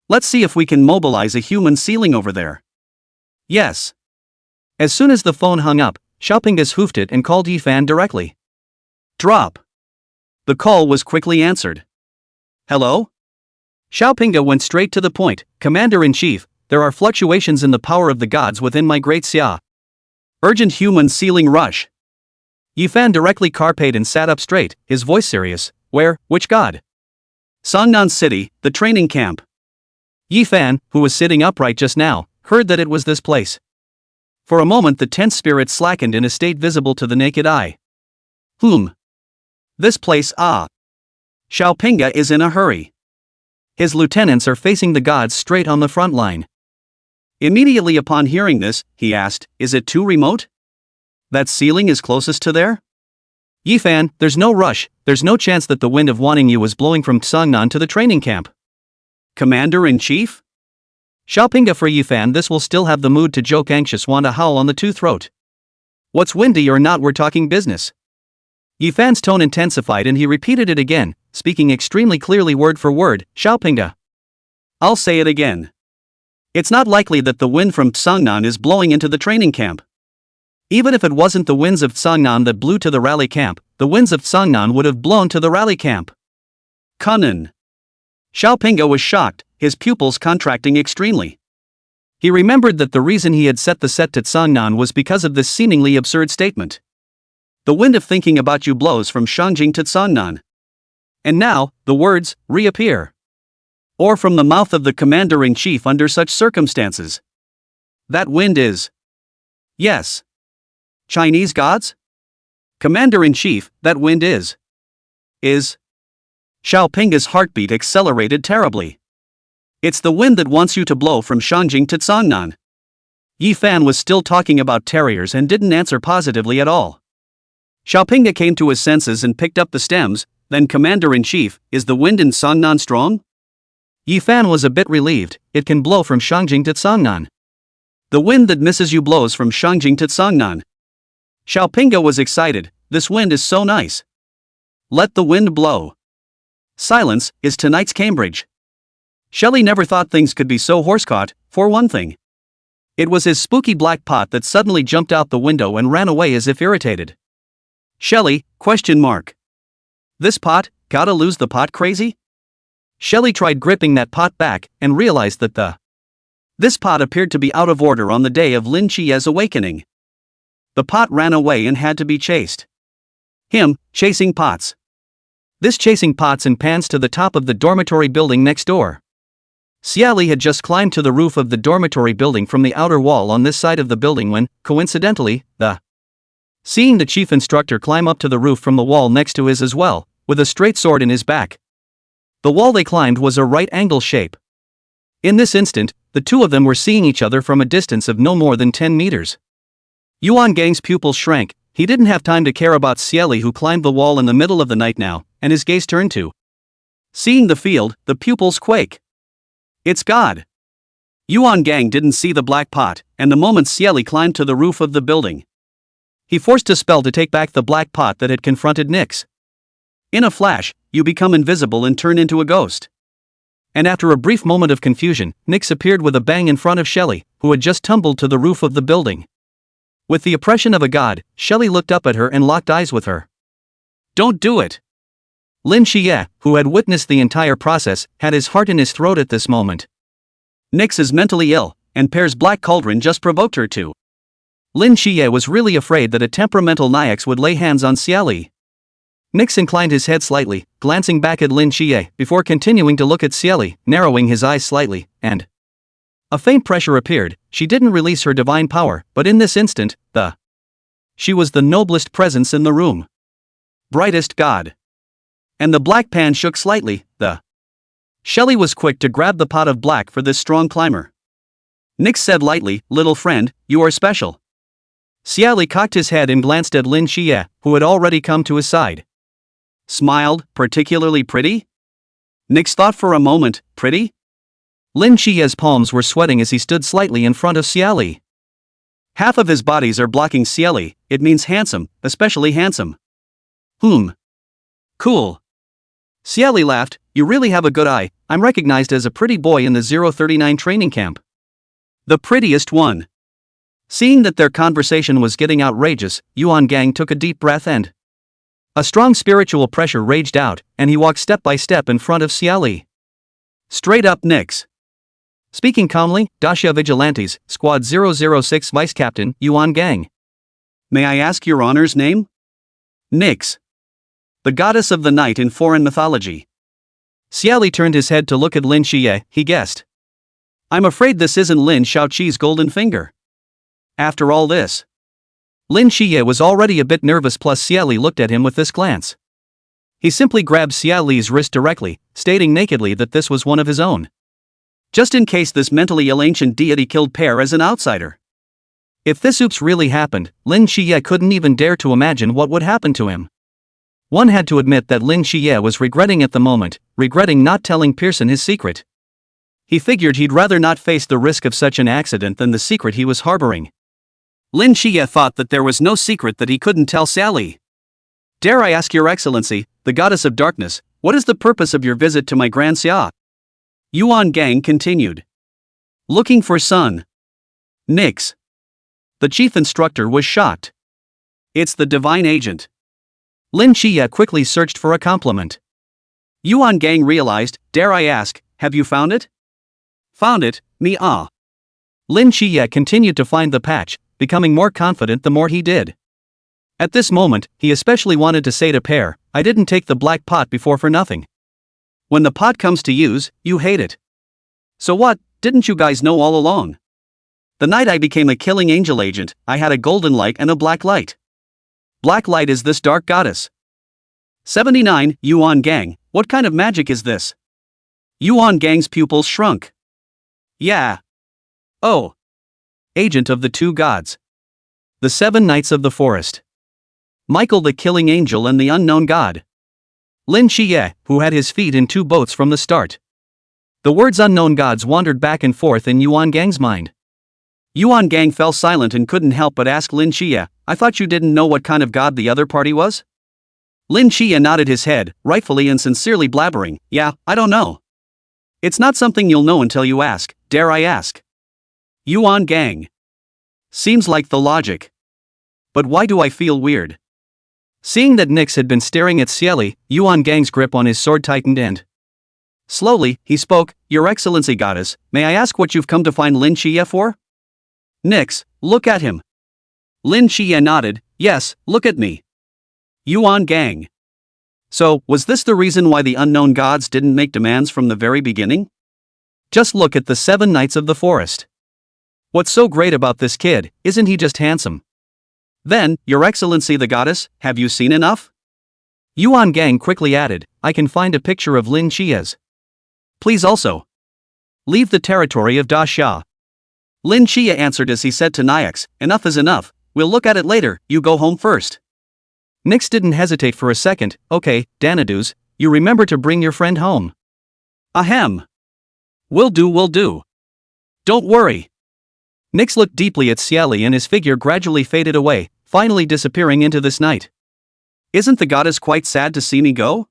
A: Let's see if we can mobilize a human ceiling over there. Yes. As soon as the phone hung up, Xiaoping hoofed it and called Yifan directly. Drop. The call was quickly answered. Hello? Xiaoping went straight to the point. Commander-in-chief, there are fluctuations in the power of the gods within my great Xia. Urgent human ceiling rush. Yifan directly carped and sat up straight, his voice serious. Where, which god? Songnan City, the training camp. Yifan, who was sitting upright just now, heard that it was this place. For a moment the tense spirit slackened in a state visible to the naked eye. This place, Xiaoping is in a hurry. His lieutenants are facing the gods straight on the front line. Immediately upon hearing this, he asked, is it too remote? That ceiling is closest to there? Yifan, there's no rush, there's no chance that the wind of wanting you was blowing from Songnan to the training camp. Commander-in-chief? Xiaoping for Yifan, this will still have the mood to joke anxious want to howl on the two-throat. What's windy or not, we're talking business. Yifan's tone intensified and he repeated it again, speaking extremely clearly word for word. Xiaoping. I'll say it again. It's not likely that the wind from Songnan is blowing into the training camp. Even if it wasn't the winds of Songnan that blew to the rally camp, the winds of Songnan would have blown to the rally camp. Kunnan. Xiaoping was shocked, his pupils contracting extremely. He remembered that the reason he had set the set to Songnan was because of this seemingly absurd statement. The wind of thinking about you blows from Shangjing to Songnan. And now, the words, reappear. Or from the mouth of the commander-in-chief under such circumstances. That wind is. Yes. Chinese gods? Commander-in-chief, that wind is. Xiaoping's heartbeat accelerated terribly. It's the wind that wants you to blow from Shangjing to Songnan. Yifan was still talking about terriers and didn't answer positively at all. Xiaoping came to his senses and picked up the stems. Then Commander-in-chief, is the wind in Songnan strong? Yifan was a bit relieved. It can blow from Shangjing to Songnan. The wind that misses you blows from Shangjing to Songnan. Xiaoping was excited. This wind is so nice. Let the wind blow. Silence is tonight's Cambridge. Xie Li never thought things could be so horse-caught, for one thing. It was his spooky black pot that suddenly jumped out the window and ran away as if irritated. Xie Li? This pot, gotta lose the pot crazy? Xie Li tried gripping that pot back and realized that this pot appeared to be out of order on the day of Lin Qiye's awakening. The pot ran away and had to be chased. Him, chasing pots. This chasing pots and pans to the top of the dormitory building next door. Xie Li had just climbed to the roof of the dormitory building from the outer wall on this side of the building when, coincidentally, seeing the chief instructor climb up to the roof from the wall next to his as well, with a straight sword in his back. The wall they climbed was a right-angle shape. In this instant, the two of them were seeing each other from a distance of no more than 10 meters. Yuan Gang's pupils shrank. He didn't have time to care about Xie Li, who climbed the wall in the middle of the night now, and his gaze turned to. Seeing the field, the pupils quake. It's God. Yuan Gang didn't see the black pot, and the moment Xie Li climbed to the roof of the building, he forced a spell to take back the black pot that had confronted Nyx. In a flash, you become invisible and turn into a ghost. And after a brief moment of confusion, Nyx appeared with a bang in front of Xie Li, who had just tumbled to the roof of the building. With the oppression of a god, Xie Li looked up at her and locked eyes with her. "Don't do it!" Lin Qiye, who had witnessed the entire process, had his heart in his throat at this moment. Nyx is mentally ill, and Pear's black cauldron just provoked her to. Lin Qiye was really afraid that a temperamental Nyx would lay hands on Xie Li. Nyx inclined his head slightly, glancing back at Lin Qiye, before continuing to look at Xie Li, narrowing his eyes slightly, and a faint pressure appeared. She didn't release her divine power, but in this instant, she was the noblest presence in the room. Brightest god. And the black pan shook slightly. Xie Li was quick to grab the pot of black for this strong climber. Nyx said lightly, "Little friend, you are special." Xie Li cocked his head and glanced at Lin Qiye, who had already come to his side. Smiled, "Particularly pretty?" Nyx thought for a moment, "Pretty?" Lin Qiye's palms were sweating as he stood slightly in front of Xie Li. Half of his bodies are blocking Xie Li. It means handsome, especially handsome. Cool. Xie Li laughed, "You really have a good eye. I'm recognized as a pretty boy in the 039 training camp. The prettiest one." Seeing that their conversation was getting outrageous, Yuan Gang took a deep breath and a strong spiritual pressure raged out, and he walked step by step in front of Xie Li. Straight up Nyx. Speaking calmly, Daxia Vigilantes, Squad 006 Vice Captain, Yuan Gang. "May I ask your honor's name?" "Nyx. The goddess of the night in foreign mythology." Xie Li turned his head to look at Lin Qiye. He guessed. "I'm afraid this isn't Lin Qiye's golden finger." After all this, Lin Qiye was already a bit nervous, plus Xie Li looked at him with this glance. He simply grabbed Xie Li's wrist directly, stating nakedly that this was one of his own. Just in case this mentally ill ancient deity killed Pear as an outsider. If this oops really happened, Lin Qiye couldn't even dare to imagine what would happen to him. One had to admit that Lin Qiye was regretting at the moment, regretting not telling Pearson his secret. He figured he'd rather not face the risk of such an accident than the secret he was harboring. Lin Qiye thought that there was no secret that he couldn't tell Xie Li. "Dare I ask your excellency, the goddess of darkness, what is the purpose of your visit to my Grand Xia?" Yuan Gang continued. "Looking for Sun. Nyx." The chief instructor was shocked. "It's the divine agent." Lin Qiye quickly searched for a compliment. Yuan Gang realized, "Dare I ask, have you found it?" "Found it, me ah." Lin Qiye continued to find the patch, becoming more confident the more he did. At this moment, he especially wanted to say to Pear, "I didn't take the black pot before for nothing. When the pot comes to use, you hate it. So what, didn't you guys know all along? The night I became a killing angel agent, I had a golden light and a black light. Black light is this dark goddess." 79, Yuan Gang, what kind of magic is this? Yuan Gang's pupils shrunk. "Yeah. Oh. Agent of the two gods. The 7 Knights of the Forest. Michael the Killing Angel and the Unknown God. Lin Qiye, who had his feet in 2 boats from the start." The words unknown gods wandered back and forth in Yuan Gang's mind. Yuan Gang fell silent and couldn't help but ask Lin Qiye, "I thought you didn't know what kind of god the other party was?" Lin Qiye nodded his head, rightfully and sincerely blabbering, "Yeah, I don't know. It's not something you'll know until you ask, dare I ask?" Yuan Gang. Seems like the logic. But why do I feel weird? Seeing that Nyx had been staring at Xie Li, Yuan Gang's grip on his sword tightened and slowly, he spoke, "Your Excellency Goddess, may I ask what you've come to find Lin Qiye for?" Nyx, look at him. Lin Qiye nodded, "Yes, look at me." Yuan Gang. So, was this the reason why the unknown gods didn't make demands from the very beginning? Just look at the 7 Knights of the Forest. What's so great about this kid, isn't he just handsome? Then, Your Excellency the Goddess, have you seen enough? Yuan Gang quickly added, "I can find a picture of Lin Qiye's. Please also leave the territory of Daxia." Lin Qiye answered as he said to Nyx, "Enough is enough, we'll look at it later, you go home first." Nyx didn't hesitate for a second, "Okay, Danadus, you remember to bring your friend home." "Ahem. Will do. Don't worry." Nyx looked deeply at Xie Li and his figure gradually faded away, finally disappearing into this night. "Isn't the goddess quite sad to see me go?"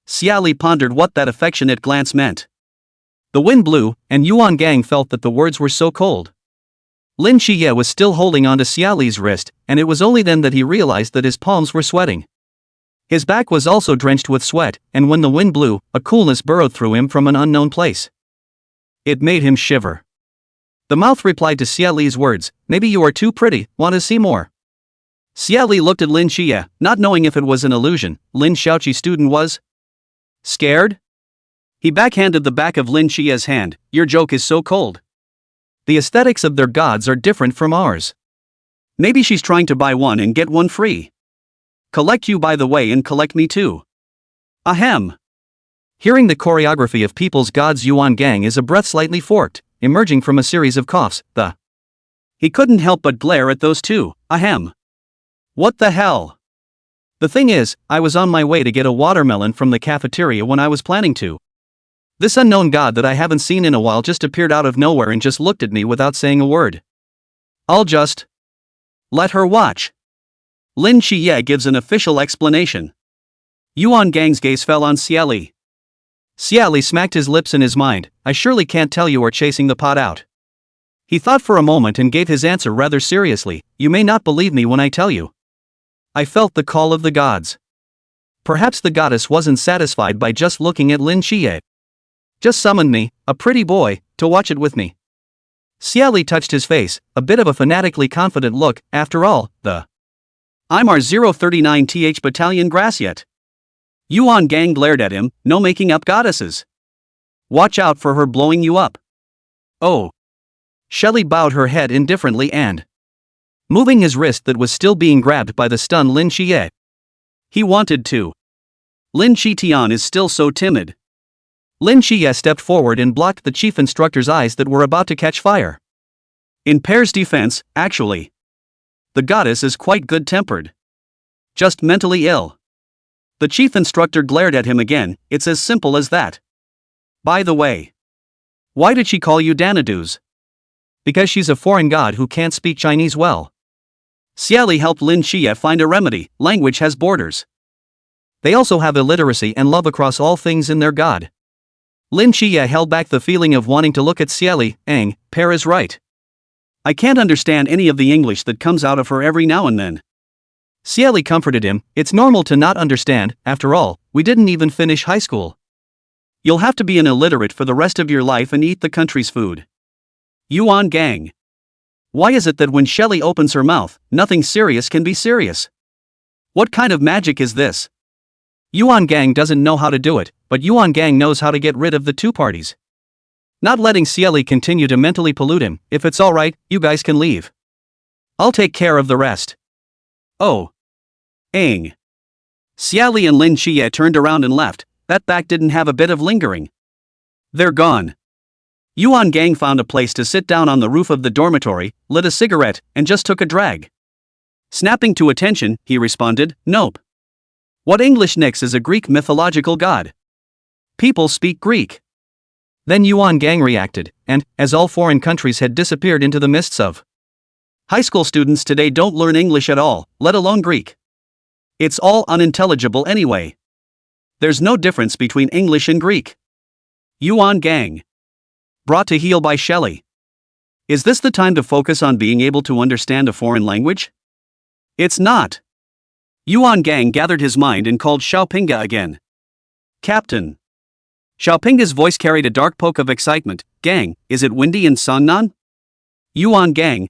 A: Xie Li pondered what that affectionate glance meant. The wind blew, and Yuan Gang felt that the words were so cold. Lin Qiye was still holding onto Xie Li's wrist, and it was only then that he realized that his palms were sweating. His back was also drenched with sweat, and when the wind blew, a coolness burrowed through him from an unknown place. It made him shiver. The mouth replied to Xie Li's words, "Maybe you are too pretty, want to see more?" Xie Li looked at Lin Qiye, not knowing if it was an illusion. Lin Xiaoqi student was scared? He backhanded the back of Lin Qiye's hand. "Your joke is so cold. The aesthetics of their gods are different from ours. Maybe she's trying to buy one and get one free. Collect you by the way and collect me too. Ahem." Hearing the choreography of people's gods, Yuan Gang is a breath slightly forked, emerging from a series of coughs. He couldn't help but glare at those two. Ahem. What the hell? The thing is, I was on my way to get a watermelon from the cafeteria when I was planning to. This unknown god that I haven't seen in a while just appeared out of nowhere and just looked at me without saying a word. I'll just let her watch. Lin Qiye gives an official explanation. Yuan Gang's gaze fell on Xie Li. Xie Li smacked his lips in his mind. "I surely can't tell you are chasing the pot out." He thought for a moment and gave his answer rather seriously. "You may not believe me when I tell you. I felt the call of the gods." Perhaps the goddess wasn't satisfied by just looking at Lin Qiye. "Just summoned me, a pretty boy, to watch it with me." Xie Li touched his face, a bit of a fanatically confident look. After all, I'm our 039th Battalion Graciette. Yuan Gang glared at him. "No making up goddesses. Watch out for her blowing you up." "Oh." Shelly bowed her head indifferently and moving his wrist that was still being grabbed by the stunned Lin Qiye. He wanted to. Lin Qiye is still so timid. Lin Qiye stepped forward and blocked the chief instructor's eyes that were about to catch fire. In Pear's defense, actually, the goddess is quite good-tempered. Just mentally ill. The chief instructor glared at him again. "It's as simple as that. By the way, why did she call you Danadus?" "Because she's a foreign god who can't speak Chinese well." Xie Li helped Lin Qiye find a remedy. Language has borders. They also have illiteracy and love across all things in their god. Lin Qiye held back the feeling of wanting to look at Xie Li. "Aang, Pear is right. I can't understand any of the English that comes out of her every now and then." Xie Li comforted him. "It's normal to not understand, after all, we didn't even finish high school. You'll have to be an illiterate for the rest of your life and eat the country's food." Yuan Gang. Why is it that when Shelly opens her mouth, nothing serious can be serious? What kind of magic is this? Yuan Gang doesn't know how to do it, but Yuan Gang knows how to get rid of the two parties. Not letting Xie Li continue to mentally pollute him. "If it's alright, you guys can leave. I'll take care of the rest." "Oh. Aang." Xie Li and Lin Qiye turned around and left. That back didn't have a bit of lingering. They're gone. Yuan Gang found a place to sit down on the roof of the dormitory, lit a cigarette, and just took a drag. Snapping to attention, he responded, "Nope. What English nix is a Greek mythological god? People speak Greek." Then Yuan Gang reacted, and, as all foreign countries had disappeared into the mists of high school students today don't learn English at all, let alone Greek. It's all unintelligible anyway. There's no difference between English and Greek. Yuan Gang. Brought to heel by Shelly. Is this the time to focus on being able to understand a foreign language? It's not. Yuan Gang gathered his mind and called Xiaopinga again. "Captain." Xiaopinga's voice carried a dark poke of excitement. "Gang, is it windy in Songnan?" Yuan Gang, ?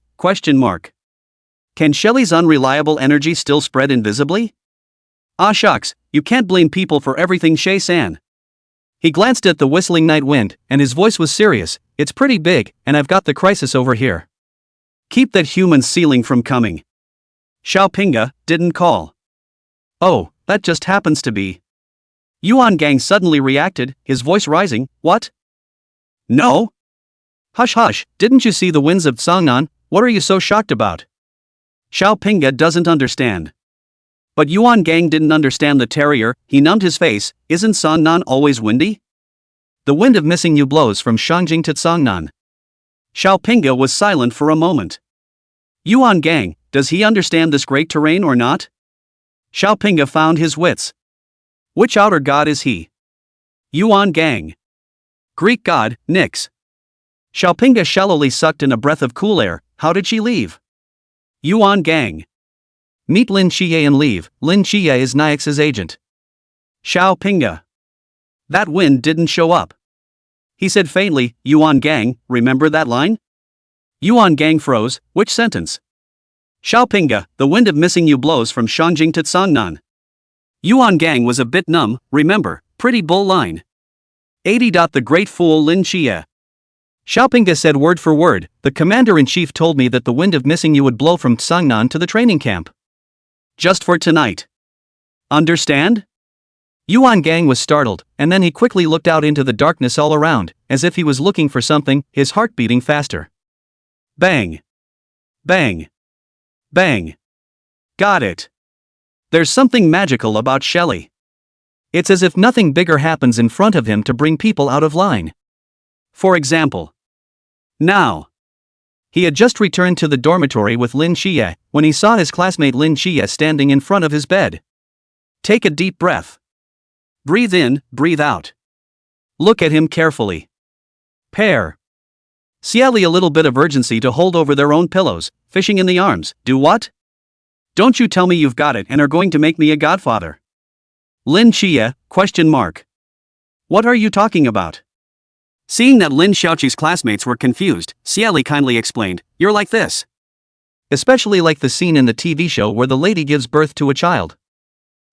A: Can Shelly's unreliable energy still spread invisibly? Ah shucks, you can't blame people for everything, Shay-san. He glanced at the whistling night wind, and his voice was serious. "It's pretty big, and I've got the crisis over here. Keep that human ceiling from coming." Xiaopinga didn't call. "Oh, that just happens to be." Yuan Gang suddenly reacted, his voice rising. "What? No? Hush hush, didn't you see the winds of Songnan? What are you so shocked about?" Xiaopinga doesn't understand. But Yuan Gang didn't understand the terrier. He numbed his face. "Isn't Songnan always windy? The wind of missing you blows from Shangjing to Songnan." Xiaopinga was silent for a moment. Yuan Gang, does he understand this great terrain or not? Xiaopinga found his wits. Which outer god is he? Yuan Gang. Greek god, Nyx. Xiaopinga shallowly sucked in a breath of cool air. How did she leave? Yuan Gang. Meet Lin Qiye and leave. Lin Qiye is Nyx's agent. Xiaopinga. That wind didn't show up. He said faintly, Yuan Gang, remember that line? Yuan Gang froze. Which sentence? Xiaopinga, the wind of missing you blows from Shangjing to Cangnan. Yuan Gang was a bit numb, remember, pretty bull line. 80. The great fool Lin Qiye. Xiaopinga said word for word, the commander-in-chief told me that the wind of missing you would blow from Cangnan to the training camp. Just for tonight. Understand? Yuan Gang was startled, and then he quickly looked out into the darkness all around, as if he was looking for something, his heart beating faster. Bang. Bang. Bang. Got it. There's something magical about Xie Li. It's as if nothing bigger happens in front of him to bring people out of line. For example. Now. He had just returned to the dormitory with Lin Qiye, when he saw his classmate Lin Qiye standing in front of his bed. Take a deep breath. Breathe in, breathe out. Look at him carefully. Pear. Xie Li, a little bit of urgency to hold over their own pillows, fishing in the arms. Do what? Don't you tell me you've got it and are going to make me a godfather. Lin Qiye, question mark. What are you talking about? Seeing that Lin Xiaoqi's classmates were confused, Xie Li kindly explained, you're like this. Especially like the scene in the TV show where the lady gives birth to a child.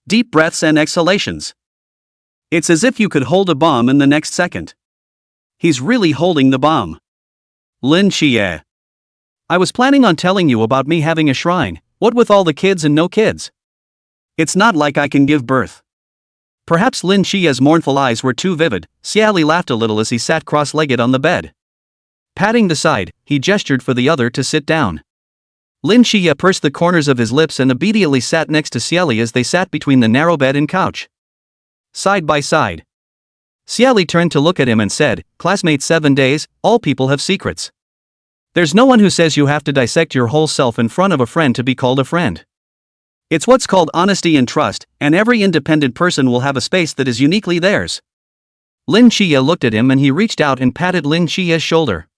A: Deep breaths and exhalations. It's as if you could hold a bomb in the next second. He's really holding the bomb. Lin Qiye. I was planning on telling you about me having a shrine, what with all the kids and no kids. It's not like I can give birth. Perhaps Lin Qiye's mournful eyes were too vivid. Xie Li laughed a little as he sat cross-legged on the bed. Patting the side, he gestured for the other to sit down. Lin Qiye pursed the corners of his lips and obediently sat next to Xie Li as they sat between the narrow bed and couch. Side by side. Xie Li turned to look at him and said, Classmate 7 days, all people have secrets. There's no one who says you have to dissect your whole self in front of a friend to be called a friend. It's what's called honesty and trust, and every independent person will have a space that is uniquely theirs. Lin Qiye looked at him and he reached out and patted Lin Qiye's shoulder.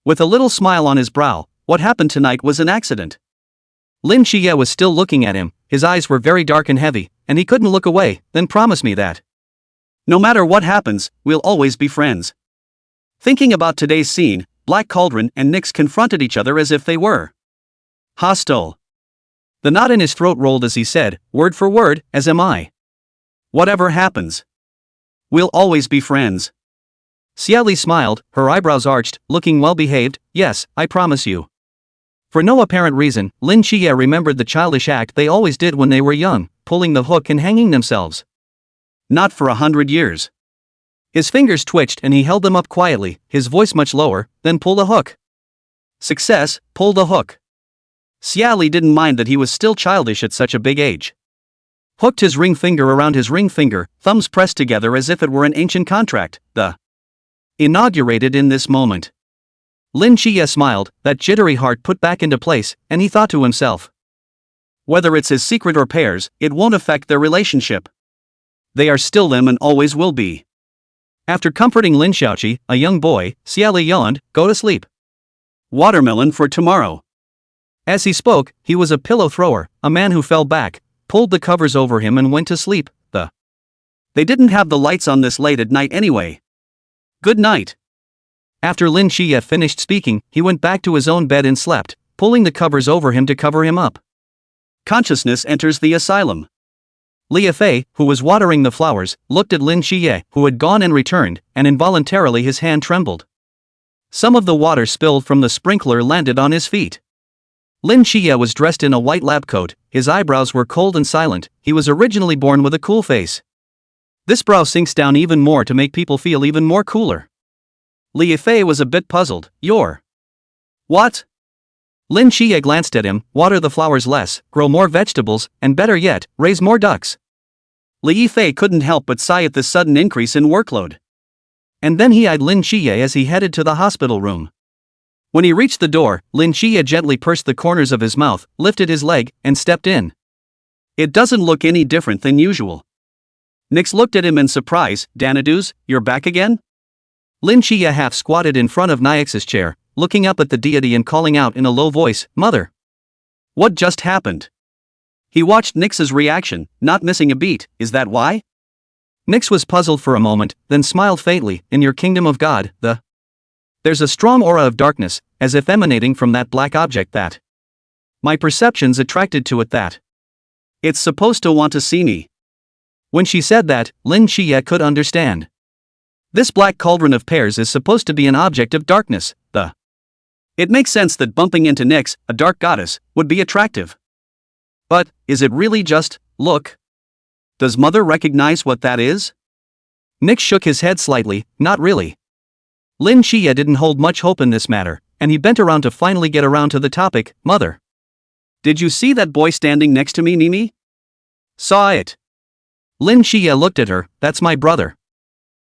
A: With a little smile on his brow, what happened tonight was an accident. Lin Qiye was still looking at him, his eyes were very dark and heavy, and he couldn't look away. Then promise me that. No matter what happens, we'll always be friends. Thinking about today's scene, Black Cauldron and Nyx confronted each other as if they were hostile. The knot in his throat rolled as he said, word for word, as am I. Whatever happens, we'll always be friends. Xie Li smiled, her eyebrows arched, looking well behaved. Yes, I promise you. For no apparent reason, Lin Qiye remembered the childish act they always did when they were young, pulling the hook and hanging themselves. Not for 100 years. His fingers twitched and he held them up quietly, his voice much lower. Then pull the hook. Success, pull the hook. Xie Li didn't mind that he was still childish at such a big age. Hooked his ring finger around his ring finger, thumbs pressed together as if it were an ancient contract. The inaugurated in this moment. Lin Qiye smiled, that jittery heart put back into place, and he thought to himself. Whether it's his secret or Pear's, it won't affect their relationship. They are still them and always will be. After comforting Lin Xiaoqi, a young boy, Xie Li yawned, go to sleep. Watermelon for tomorrow. As he spoke, he was a pillow thrower, a man who fell back, pulled the covers over him and went to sleep. They didn't have the lights on this late at night anyway. Good night. After Lin Qiye finished speaking, he went back to his own bed and slept, pulling the covers over him to cover him up. Consciousness enters the asylum. Li Fei, who was watering the flowers, looked at Lin Qiye, who had gone and returned, and involuntarily his hand trembled. Some of the water spilled from the sprinkler landed on his feet. Lin Qiye was dressed in a white lab coat, his eyebrows were cold and silent. He was originally born with a cool face. This brow sinks down even more to make people feel even more cooler. Li Fei was a bit puzzled. You're what? Lin Qiye glanced at him. Water the flowers less, grow more vegetables, and better yet, raise more ducks. Li Fei couldn't help but sigh at this sudden increase in workload. And then he eyed Lin Qiye as he headed to the hospital room. When he reached the door, Lin Qiye gently pursed the corners of his mouth, lifted his leg, and stepped in. It doesn't look any different than usual. Nix looked at him in surprise. Danadus, you're back again? Lin Qiye half squatted in front of Nyx's chair, looking up at the deity and calling out in a low voice, Mother! What just happened? He watched Nix's reaction, not missing a beat. Is that why? Nix was puzzled for a moment, then smiled faintly. In your kingdom of God, there's a strong aura of darkness, as if emanating from that black object that my perception's attracted to it that it's supposed to want to see me. When she said that, Lin Qiye could understand. This black cauldron of Pears is supposed to be an object of darkness. It makes sense that bumping into Nyx, a dark goddess, would be attractive. But, is it really just, look? Does Mother recognize what that is? Nyx shook his head slightly, not really. Lin Qiye didn't hold much hope in this matter, and he bent around to finally get around to the topic. Mother. Did you see that boy standing next to me, Nimi? Saw it. Lin Qiye looked at her. That's my brother.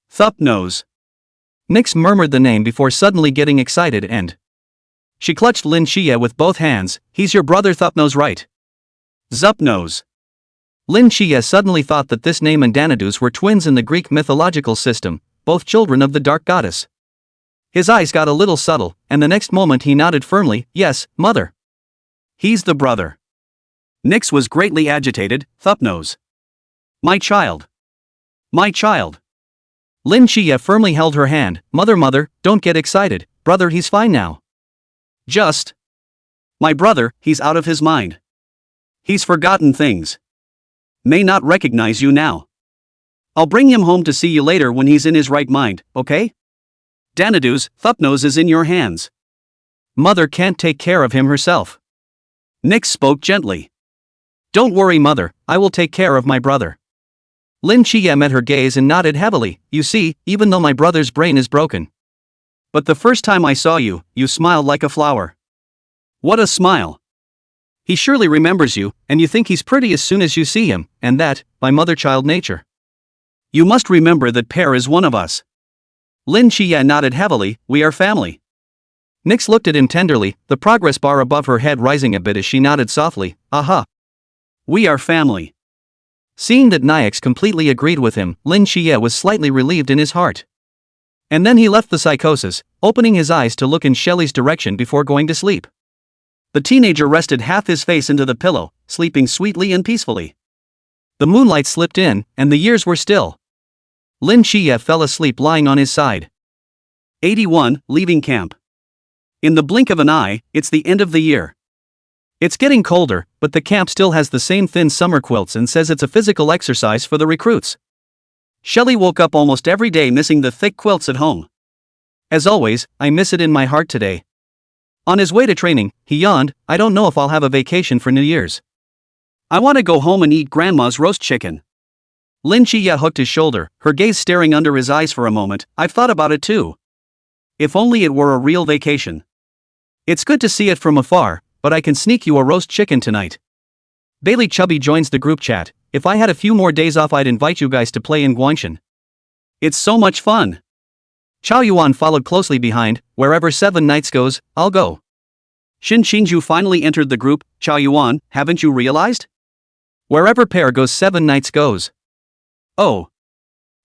A: Thup knows. Nyx murmured the name before suddenly getting excited and she clutched Lin Qiye with both hands. He's your brother, Thup knows, right? Zup knows. Lin Qiye suddenly thought that this name and Danadus were twins in the Greek mythological system, both children of the dark goddess. His eyes got a little subtle, and the next moment he nodded firmly. Yes, Mother. He's the brother. Nyx was greatly agitated. Thup knows. My child. My child. Lin Qiye firmly held her hand. Mother, don't get excited. Brother, he's fine now. Just. My brother, he's out of his mind. He's forgotten things. May not recognize you now. I'll bring him home to see you later when he's in his right mind, okay? Danadus, Thupnose is in your hands. Mother can't take care of him herself. Nyx spoke gently. Don't worry, Mother, I will take care of my brother. Lin Qiye met her gaze and nodded heavily. You see, even though my brother's brain is broken. But the first time I saw you, you smiled like a flower. What a smile. He surely remembers you, and you think he's pretty as soon as you see him, and that, by mother-child nature. You must remember that Pear is one of us. Lin Qiye nodded heavily. We are family. Nyx looked at him tenderly, the progress bar above her head rising a bit as she nodded softly. Aha. We are family. Seeing that Nyx completely agreed with him, Lin Qiye was slightly relieved in his heart. And then he left the psychosis, opening his eyes to look in Xie Li's direction before going to sleep. The teenager rested half his face into the pillow, sleeping sweetly and peacefully. The moonlight slipped in, and the years were still. Lin Qiye fell asleep lying on his side. 81. Leaving camp. In the blink of an eye, it's the end of the year. It's getting colder, but the camp still has the same thin summer quilts and says it's a physical exercise for the recruits. Xie Li woke up almost every day missing the thick quilts at home. As always, I miss it in my heart today. On his way to training, he yawned. I don't know if I'll have a vacation for New Year's. I want to go home and eat Grandma's roast chicken. Lin Qiye hooked his shoulder, her gaze staring under his eyes for a moment. I've thought about it too. If only it were a real vacation. It's good to see it from afar, but I can sneak you a roast chicken tonight. Bailey Chubby joins the group chat. If I had a few more days off, I'd invite you guys to play in Guangshan. It's so much fun. Chao Yuan followed closely behind. Wherever 7 Nights goes, I'll go. Xin Qingju finally entered the group. Chao Yuan, haven't you realized? Wherever Pear goes, 7 Nights goes. Oh.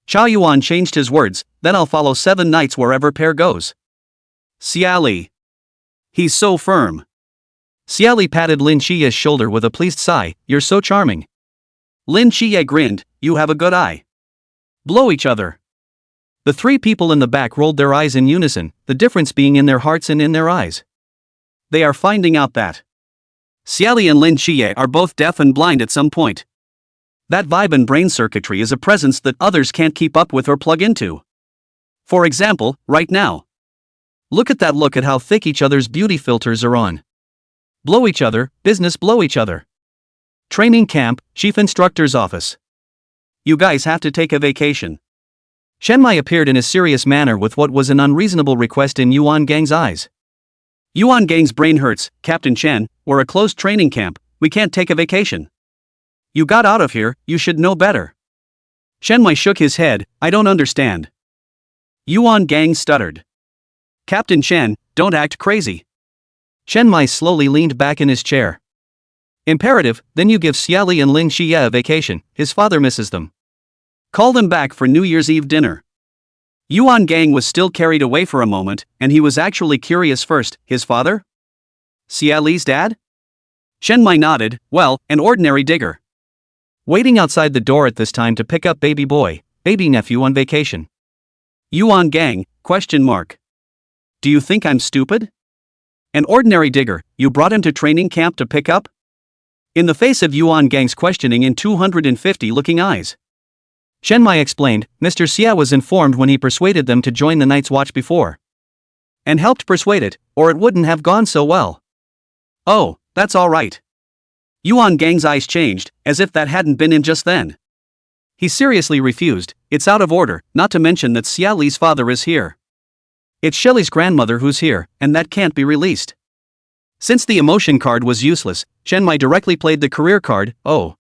A: Chao Yuan changed his words. Then I'll follow 7 Nights wherever Pear goes. Xie Li. He's so firm. Xie Li patted Lin Qiye's shoulder with a pleased sigh. You're so charming. Lin Qiye grinned. You have a good eye. Blow each other. The 3 people in the back rolled their eyes in unison, the difference being in their hearts and in their eyes. They are finding out that Xie Li and Lin Qiye are both deaf and blind at some point. That vibe and brain circuitry is a presence that others can't keep up with or plug into. For example, right now. Look at how thick each other's beauty filters are on. Blow each other, business blow each other. Training camp, chief instructor's office. You guys have to take a vacation. Shen Mai appeared in a serious manner with what was an unreasonable request in Yuan Gang's eyes. Yuan Gang's brain hurts, Captain Chen, we're a closed training camp, we can't take a vacation. You got out of here, you should know better. Shen Mai shook his head, I don't understand. Yuan Gang stuttered. Captain Chen, don't act crazy. Shen Mai slowly leaned back in his chair. Imperative, then you give Xie Li and Lin Qiye a vacation, his father misses them. Call them back for New Year's Eve dinner. Yuan Gang was still carried away for a moment, and he was actually curious first. His father? Xie Li's dad? Shen Mai nodded. Well, an ordinary digger. Waiting outside the door at this time to pick up baby boy, baby nephew on vacation. Yuan Gang, ? Do you think I'm stupid? An ordinary digger, you brought him to training camp to pick up? In the face of Yuan Gang's questioning in 250 looking eyes, Shen Mai explained, Mr. Xie was informed when he persuaded them to join the Night's Watch before. And helped persuade it, or it wouldn't have gone so well. Oh, that's all right. Yuan Gang's eyes changed, as if that hadn't been in just then. He seriously refused. It's out of order, not to mention that Xie Li's father is here. It's Xie Li's grandmother who's here, and that can't be released. Since the emotion card was useless, Shen Mai directly played the career card. Oh.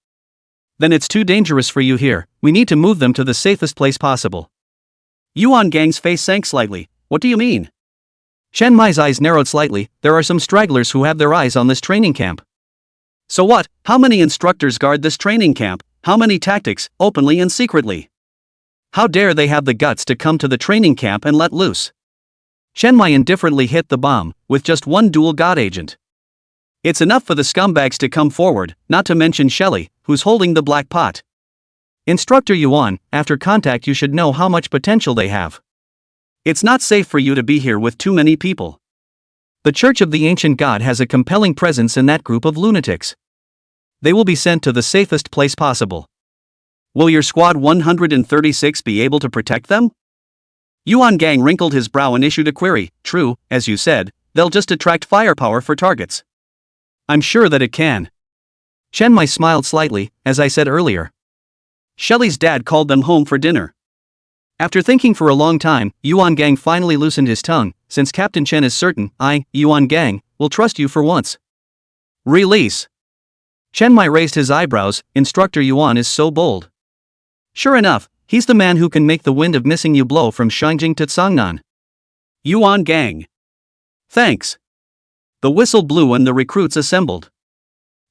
A: Then it's too dangerous for you here, we need to move them to the safest place possible. Yuan Gang's face sank slightly. What do you mean? Shen Mai's eyes narrowed slightly. There are some stragglers who have their eyes on this training camp. So what? How many instructors guard this training camp? How many tactics, openly and secretly? How dare they have the guts to come to the training camp and let loose? Shen Mai indifferently hit the bomb, with just one dual god agent. It's enough for the scumbags to come forward, not to mention Xie Li, who's holding the black pot. Instructor Yuan, after contact you should know how much potential they have. It's not safe for you to be here with too many people. The Church of the Ancient God has a compelling presence in that group of lunatics. They will be sent to the safest place possible. Will your squad 136 be able to protect them? Yuan Gang wrinkled his brow and issued a query. True, as you said, they'll just attract firepower for targets. I'm sure that it can. Shen Mai smiled slightly, as I said earlier. Xie Li's dad called them home for dinner. After thinking for a long time, Yuan Gang finally loosened his tongue. Since Captain Chen is certain, I, Yuan Gang, will trust you for once. Release. Shen Mai raised his eyebrows. Instructor Yuan is so bold. Sure enough, he's the man who can make the wind of missing you blow from Shangjing to Cangnan. Yuan Gang. Thanks. The whistle blew and the recruits assembled.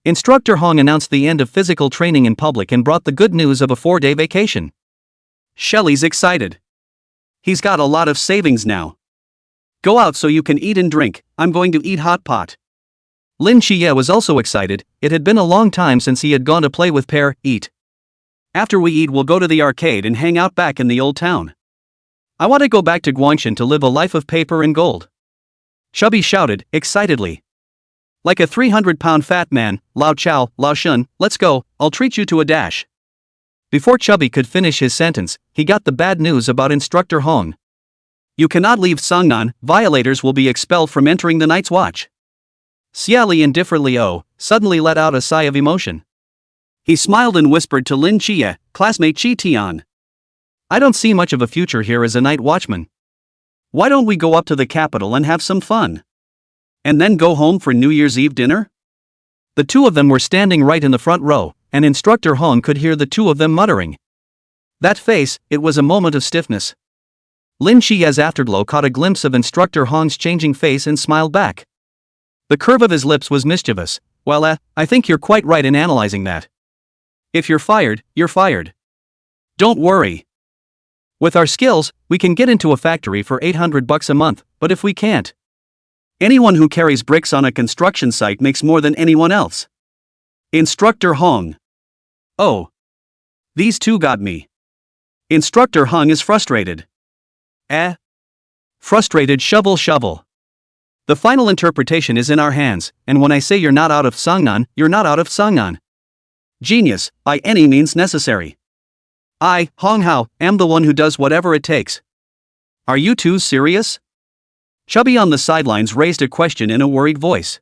A: Instructor Hong announced the end of physical training in public and brought the good news of a 4-day vacation. Xie Li's excited. He's got a lot of savings now. Go out so you can eat and drink, I'm going to eat hot pot. Lin Qiye was also excited. It had been a long time since he had gone to play with Pear. Eat. After we eat we'll go to the arcade and hang out back in the old town. I want to go back to Guangshan to live a life of paper and gold. Chubby shouted, excitedly. Like a 300-pound fat man, Lao Chao, Lao Shun, let's go, I'll treat you to a dash. Before Chubby could finish his sentence, he got the bad news about Instructor Hong. You cannot leave Cangnan, violators will be expelled from entering the Night's Watch. Xie Li indifferently suddenly let out a sigh of emotion. He smiled and whispered to Lin Qiye, classmate Qi Tian. I don't see much of a future here as a night watchman. Why don't we go up to the capital and have some fun? And then go home for New Year's Eve dinner? The two of them were standing right in the front row, and Instructor Hong could hear the two of them muttering. That face, it was a moment of stiffness. Lin Qiye's afterglow caught a glimpse of Instructor Hong's changing face and smiled back. The curve of his lips was mischievous. Well, I think you're quite right in analyzing that. If you're fired, you're fired. Don't worry. With our skills, we can get into a factory for $800 a month, but if we can't, anyone who carries bricks on a construction site makes more than anyone else. Instructor Hong. Oh. These two got me. Instructor Hong is frustrated. Frustrated shovel. The final interpretation is in our hands, and when I say you're not out of Cangnan, you're not out of Cangnan. Genius, by any means necessary. I, Hong Hao, am the one who does whatever it takes. Are you two serious? Chubby on the sidelines raised a question in a worried voice.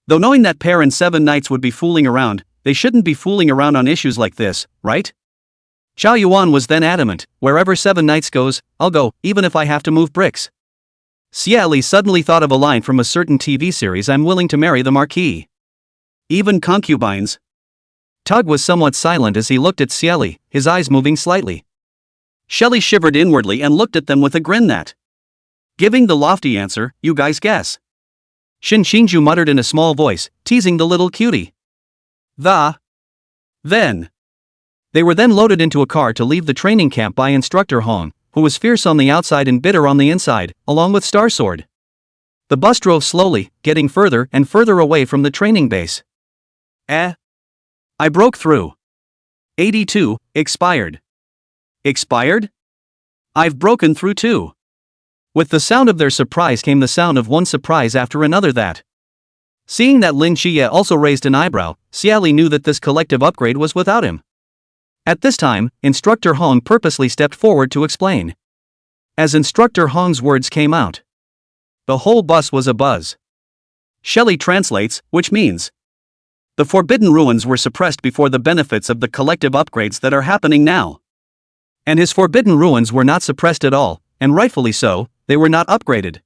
A: Though knowing that Pear and 7 Knights would be fooling around, they shouldn't be fooling around on issues like this, right? Xiao Yuan was then adamant, wherever 7 Knights goes, I'll go, even if I have to move bricks. Xie Li suddenly thought of a line from a certain TV series, I'm willing to marry the Marquis. Even concubines. Tug was somewhat silent as he looked at Xie Li, his eyes moving slightly. Xie Li shivered inwardly and looked at them with a grin that, giving the lofty answer, you guys guess. Shin Xingju muttered in a small voice, teasing the little cutie. Then. They were then loaded into a car to leave the training camp by Instructor Hong, who was fierce on the outside and bitter on the inside, along with Star Sword. The bus drove slowly, getting further and further away from the training base. I broke through. 82, expired. Expired? I've broken through too. With the sound of their surprise came the sound of one surprise after another that. Seeing that Lin Qiye also raised an eyebrow, Xie Li knew that this collective upgrade was without him. At this time, Instructor Hong purposely stepped forward to explain. As Instructor Hong's words came out, the whole bus was abuzz. Xie Li translates, which means, the Forbidden Ruins were suppressed before the benefits of the collective upgrades that are happening now. And his Forbidden Ruins were not suppressed at all, and rightfully so, they were not upgraded.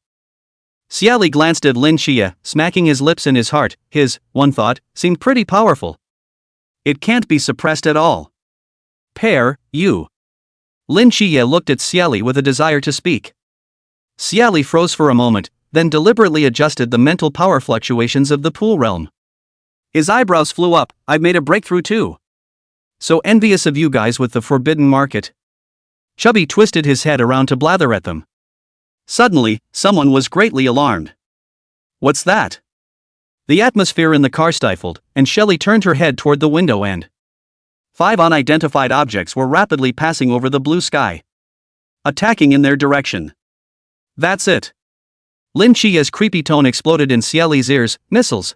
A: Xie Li glanced at Lin Qiye, smacking his lips in his heart. His, one thought, seemed pretty powerful. It can't be suppressed at all. Pear, you. Lin Qiye looked at Xie Li with a desire to speak. Xie Li froze for a moment, then deliberately adjusted the mental power fluctuations of the pool realm. His eyebrows flew up. I've made a breakthrough too. So envious of you guys with the forbidden market. Chubby twisted his head around to blather at them. Suddenly, someone was greatly alarmed. What's that? The atmosphere in the car stifled, and Xie Li turned her head toward the window and 5 unidentified objects were rapidly passing over the blue sky, attacking in their direction. That's it. Lin Qiye's creepy tone exploded in Xie Li's ears. Missiles.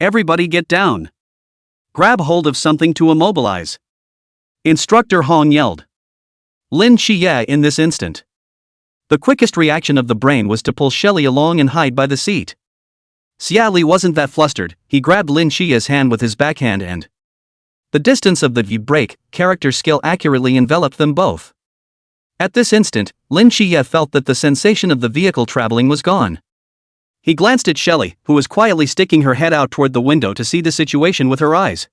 A: Everybody get down. Grab hold of something to immobilize. Instructor Hong yelled. Lin Qiye in this instant. The quickest reaction of the brain was to pull Xie Li along and hide by the seat. Xie Li wasn't that flustered. He grabbed Lin Qiye's hand with his backhand and the distance of the V-break character skill accurately enveloped them both. At this instant, Lin Qiye felt that the sensation of the vehicle traveling was gone. He glanced at Xie Li, who was quietly sticking her head out toward the window to see the situation with her eyes.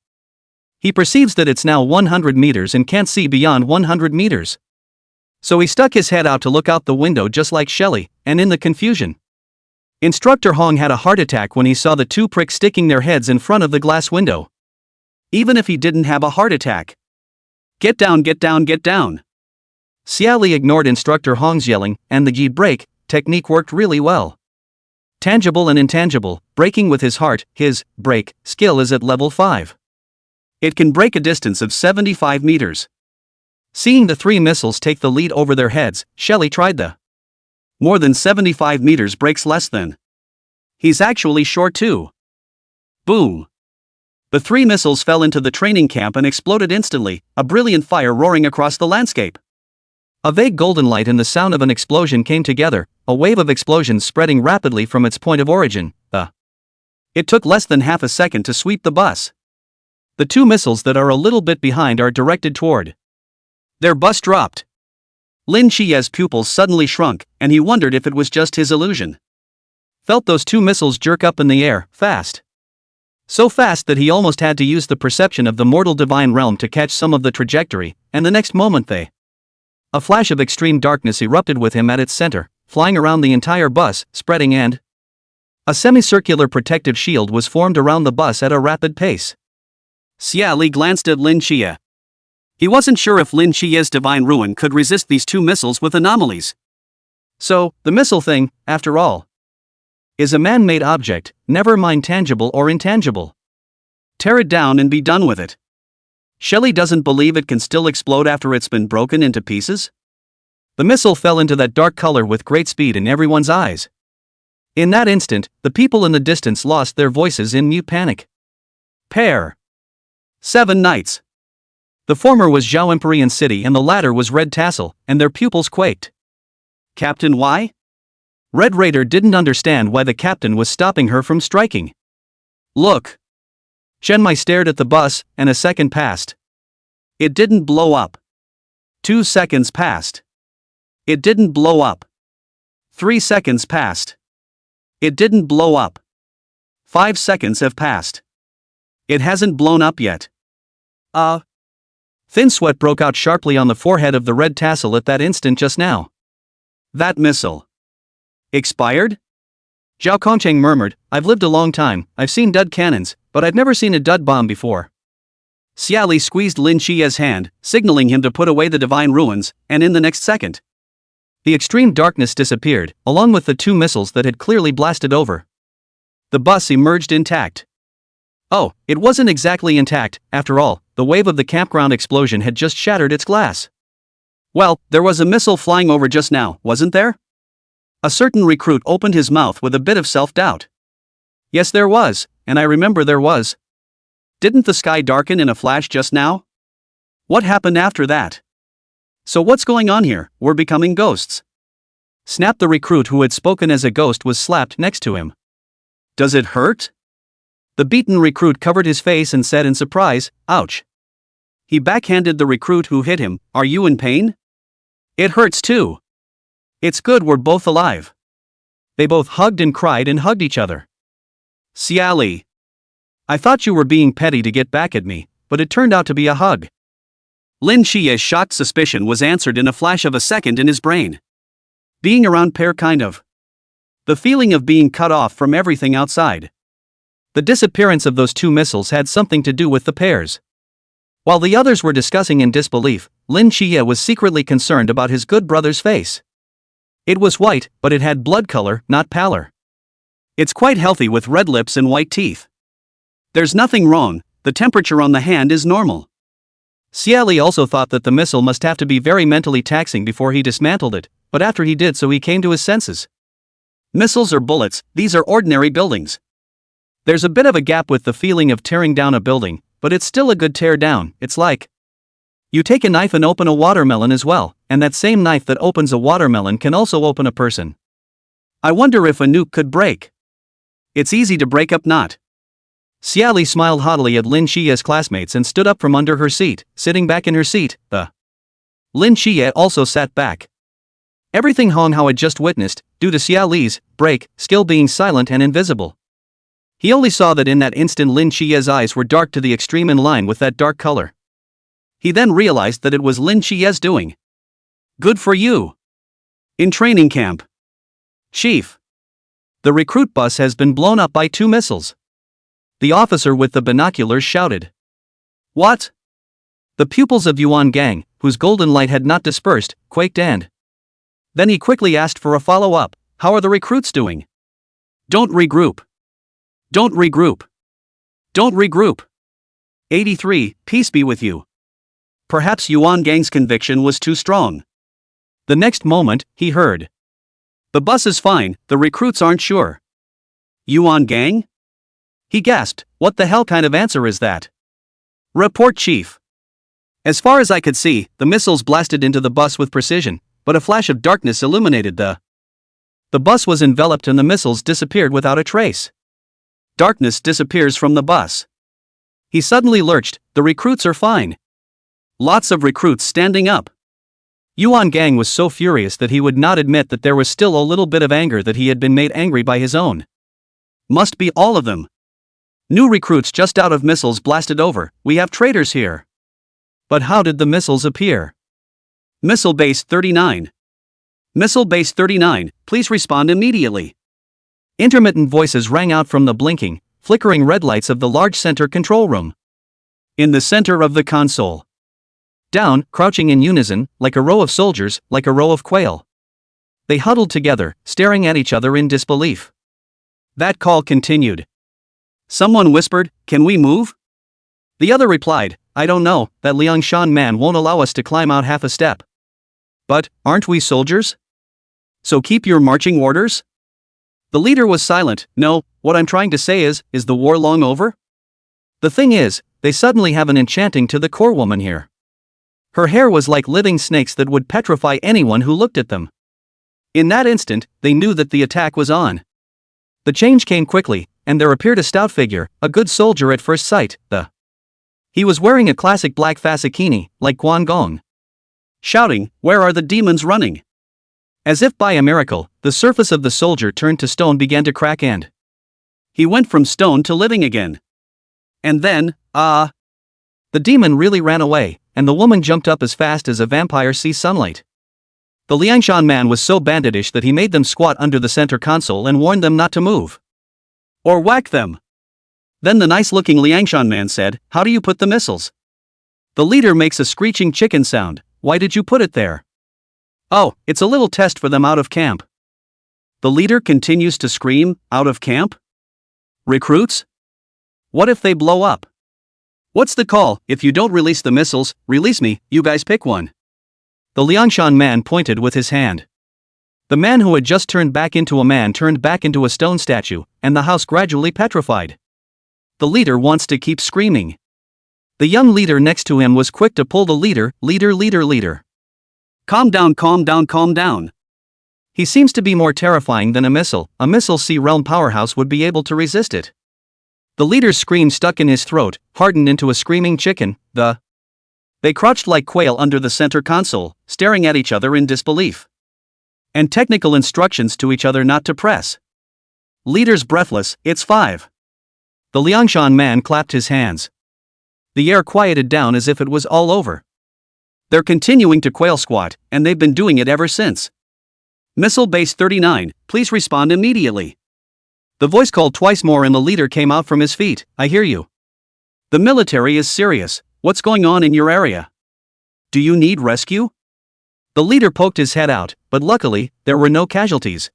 A: He perceives that it's now 100 meters and can't see beyond 100 meters. So he stuck his head out to look out the window just like Xie Li, and in the confusion, Instructor Hong had a heart attack when he saw the two pricks sticking their heads in front of the glass window. Even if he didn't have a heart attack. Get down, get down, get down. Xie Li ignored Instructor Hong's yelling, and the G-break technique worked really well. Tangible and intangible, breaking with his heart, his break skill is at level 5. It can break a distance of 75 meters. Seeing the 3 missiles take the lead over their heads, Xie Li tried the more than 75 meters breaks less than. He's actually short too. Boom. The 3 missiles fell into the training camp and exploded instantly, a brilliant fire roaring across the landscape. A vague golden light and the sound of an explosion came together, a wave of explosions spreading rapidly from its point of origin. It took less than half a second to sweep the bus. The 2 missiles that are a little bit behind are directed toward. Their bus dropped. Lin Qiye's pupils suddenly shrunk, and he wondered if it was just his illusion. Felt those 2 missiles jerk up in the air, fast. So fast that he almost had to use the perception of the mortal divine realm to catch some of the trajectory, and the next moment a flash of extreme darkness erupted with him at its center, flying around the entire bus, spreading and a semicircular protective shield was formed around the bus at a rapid pace. Xie Li glanced at Lin Qiye. He wasn't sure if Lin Qiye's divine ruin could resist these 2 missiles with anomalies. So, the missile thing, after all, is a man-made object, never mind tangible or intangible. Tear it down and be done with it. Xie Li doesn't believe it can still explode after it's been broken into pieces. The missile fell into that dark color with great speed in everyone's eyes. In that instant, the people in the distance lost their voices in mute panic. Pear. 7 knights. The former was Zhao Empyrean City and the latter was Red Tassel, and their pupils quaked. Captain why? Red Raider didn't understand why the captain was stopping her from striking. Look. Shenmai stared at the bus, and a second passed. It didn't blow up. 2 seconds passed. It didn't blow up. 3 seconds passed. It didn't blow up. 5 seconds have passed. It hasn't blown up yet. Thin sweat broke out sharply on the forehead of the Red Tassel at that instant just now. That missile. Expired? Zhao Kongcheng murmured, I've lived a long time, I've seen dud cannons, but I've never seen a dud bomb before. Xie Li squeezed Lin Qiye's hand, signaling him to put away the divine ruins, and in the next second, the extreme darkness disappeared, along with the 2 missiles that had clearly blasted over. The bus emerged intact. Oh, it wasn't exactly intact, after all, the wave of the campground explosion had just shattered its glass. Well, there was a missile flying over just now, wasn't there? A certain recruit opened his mouth with a bit of self-doubt. Yes, there was, and I remember there was. Didn't the sky darken in a flash just now? What happened after that? So what's going on here? We're becoming ghosts. Snap! The recruit who had spoken as a ghost was slapped next to him. Does it hurt? The beaten recruit covered his face and said in surprise, ouch. He backhanded the recruit who hit him, are you in pain? It hurts too. It's good we're both alive. They both hugged and cried and hugged each other. Xie Li. I thought you were being petty to get back at me, but it turned out to be a hug. Lin Qiye's shocked suspicion was answered in a flash of a second in his brain. Being around Pear kind of. The feeling of being cut off from everything outside. The disappearance of those 2 missiles had something to do with the pairs. While the others were discussing in disbelief, Lin Qiye was secretly concerned about his good brother's face. It was white, but it had blood color, not pallor. It's quite healthy with red lips and white teeth. There's nothing wrong, the temperature on the hand is normal. Xie Li also thought that the missile must have to be very mentally taxing before he dismantled it, but after he did so he came to his senses. Missiles or bullets, these are ordinary buildings. There's a bit of a gap with the feeling of tearing down a building, but it's still a good tear down. It's like you take a knife and open a watermelon as well, and that same knife that opens a watermelon can also open a person. I wonder if a nuke could break. It's easy to break up not. Xie Li smiled haughtily at Lin Qiye's classmates and stood up from under her seat, sitting back in her seat. Lin Qiye also sat back. Everything Hong Hao had just witnessed, due to Xie Li's break, skill being silent and invisible. He only saw that in that instant Lin Qiye's eyes were dark to the extreme in line with that dark color. He then realized that it was Lin Qiye's doing. Good for you. In training camp. Chief. The recruit bus has been blown up by 2 missiles. The officer with the binoculars shouted. What? The pupils of Yuan Gang, whose golden light had not dispersed, quaked and then he quickly asked for a follow-up. How are the recruits doing? Don't regroup. Don't regroup. Don't regroup. 83, peace be with you. Perhaps Yuan Gang's conviction was too strong. The next moment, he heard. The bus is fine, the recruits aren't sure. Yuan Gang? He gasped, what the hell kind of answer is that? Report, Chief. As far as I could see, the missiles blasted into the bus with precision, but a flash of darkness illuminated the bus was enveloped and the missiles disappeared without a trace. Darkness disappears from the bus. He suddenly lurched, the recruits are fine. Lots of recruits standing up. Yuan Gang was so furious that he would not admit that there was still a little bit of anger that he had been made angry by his own. Must be all of them. New recruits just out of missiles blasted over, we have traitors here. But how did the missiles appear? Missile Base 39. Missile Base 39, please respond immediately. Intermittent voices rang out from the blinking, flickering red lights of the large center control room. In the center of the console. Down, crouching in unison, like a row of soldiers, like a row of quail. They huddled together, staring at each other in disbelief. That call continued. Someone whispered, can we move? The other replied, I don't know, that Liangshan man won't allow us to climb out half a step. But, aren't we soldiers? So keep your marching orders? The leader was silent. No, what I'm trying to say is the war long over? The thing is, they suddenly have an enchanting to the core woman here. Her hair was like living snakes that would petrify anyone who looked at them. In that instant, they knew that the attack was on. The change came quickly, and there appeared a stout figure, a good soldier at first sight. He was wearing a classic black fascikini, like Guangong. Shouting, where are the demons running? As if by a miracle, the surface of the soldier turned to stone began to crack and he went from stone to living again. And then, the demon really ran away, and the woman jumped up as fast as a vampire sees sunlight. The Liangshan man was so banditish that he made them squat under the center console and warned them not to move. Or whack them. Then the nice-looking Liangshan man said, how do you put the missiles? The leader makes a screeching chicken sound. Why did you put it there? Oh, it's a little test for them out of camp. The leader continues to scream, out of camp? Recruits? What if they blow up? What's the call? If you don't release the missiles, release me, you guys pick one. The Liangshan man pointed with his hand. The man who had just turned back into a man turned back into a stone statue, and the house gradually petrified. The leader wants to keep screaming. The young leader next to him was quick to pull the leader. Calm down, calm down, calm down. He seems to be more terrifying than a missile. A missile C-realm powerhouse would be able to resist it. The leader's scream stuck in his throat, hardened into a screaming chicken. They crouched like quail under the center console, staring at each other in disbelief. And technical instructions to each other not to press. Leader's breathless, it's 5. The Liangshan man clapped his hands. The air quieted down as if it was all over. They're continuing to quail squat, and they've been doing it ever since. Missile Base 39, please respond immediately. The voice called twice more and the leader came out from his feet. I hear you. The military is serious. What's going on in your area? Do you need rescue? The leader poked his head out, but luckily, there were no casualties.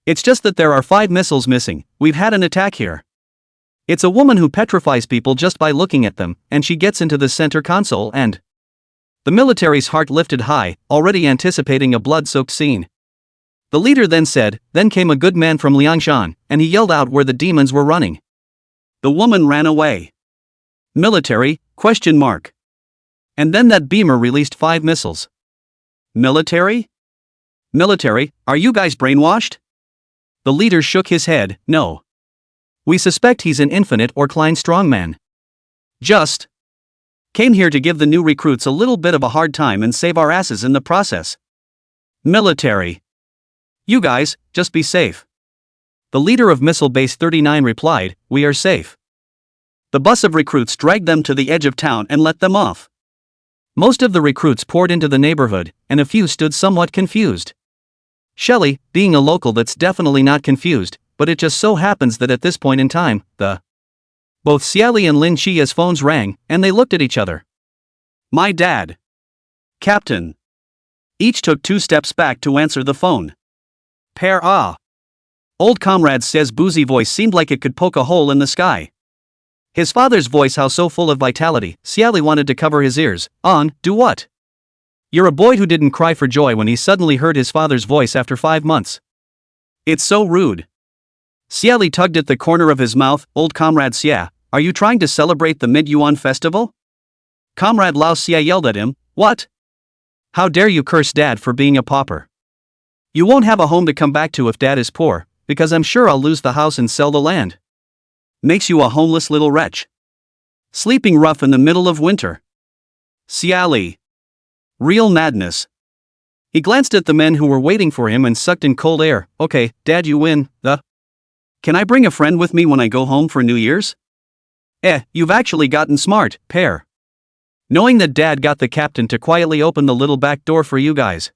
A: It's just that there are 5 missiles missing. We've had an attack here. It's a woman who petrifies people just by looking at them, and she gets into the center console and... The military's heart lifted high, already anticipating a blood-soaked scene. The leader then said, then came a good man from Liangshan, and he yelled out where the demons were running. The woman ran away. Military? ? And then that beamer released 5 missiles. Military? Military, are you guys brainwashed? The leader shook his head, no. We suspect he's an infinite or Klein strongman. Just came here to give the new recruits a little bit of a hard time and save our asses in the process. Military. You guys, just be safe. The leader of Missile Base 39 replied, we are safe. The bus of recruits dragged them to the edge of town and let them off. Most of the recruits poured into the neighborhood, and a few stood somewhat confused. Xie Li, being a local that's definitely not confused, but it just so happens that at this point in time, both Xie Li and Lin Qiye's phones rang, and they looked at each other. My dad. Captain. Each took 2 steps back to answer the phone. Pear Old comrade Xie's boozy voice seemed like it could poke a hole in the sky. His father's voice how so full of vitality, Xie Li wanted to cover his ears. On, do what? You're a boy who didn't cry for joy when he suddenly heard his father's voice after 5 months. It's so rude. Xie Li tugged at the corner of his mouth. Old comrade Xie, are you trying to celebrate the Mid-Yuan festival? Comrade Lao Xie yelled at him, what? How dare you curse dad for being a pauper? You won't have a home to come back to if dad is poor, because I'm sure I'll lose the house and sell the land. Makes you a homeless little wretch. Sleeping rough in the middle of winter. Xie Li. Real madness. He glanced at the men who were waiting for him and sucked in cold air. Okay, Dad, you win. Can I bring a friend with me when I go home for New Year's? You've actually gotten smart, Pear. Knowing that Dad got the captain to quietly open the little back door for you guys.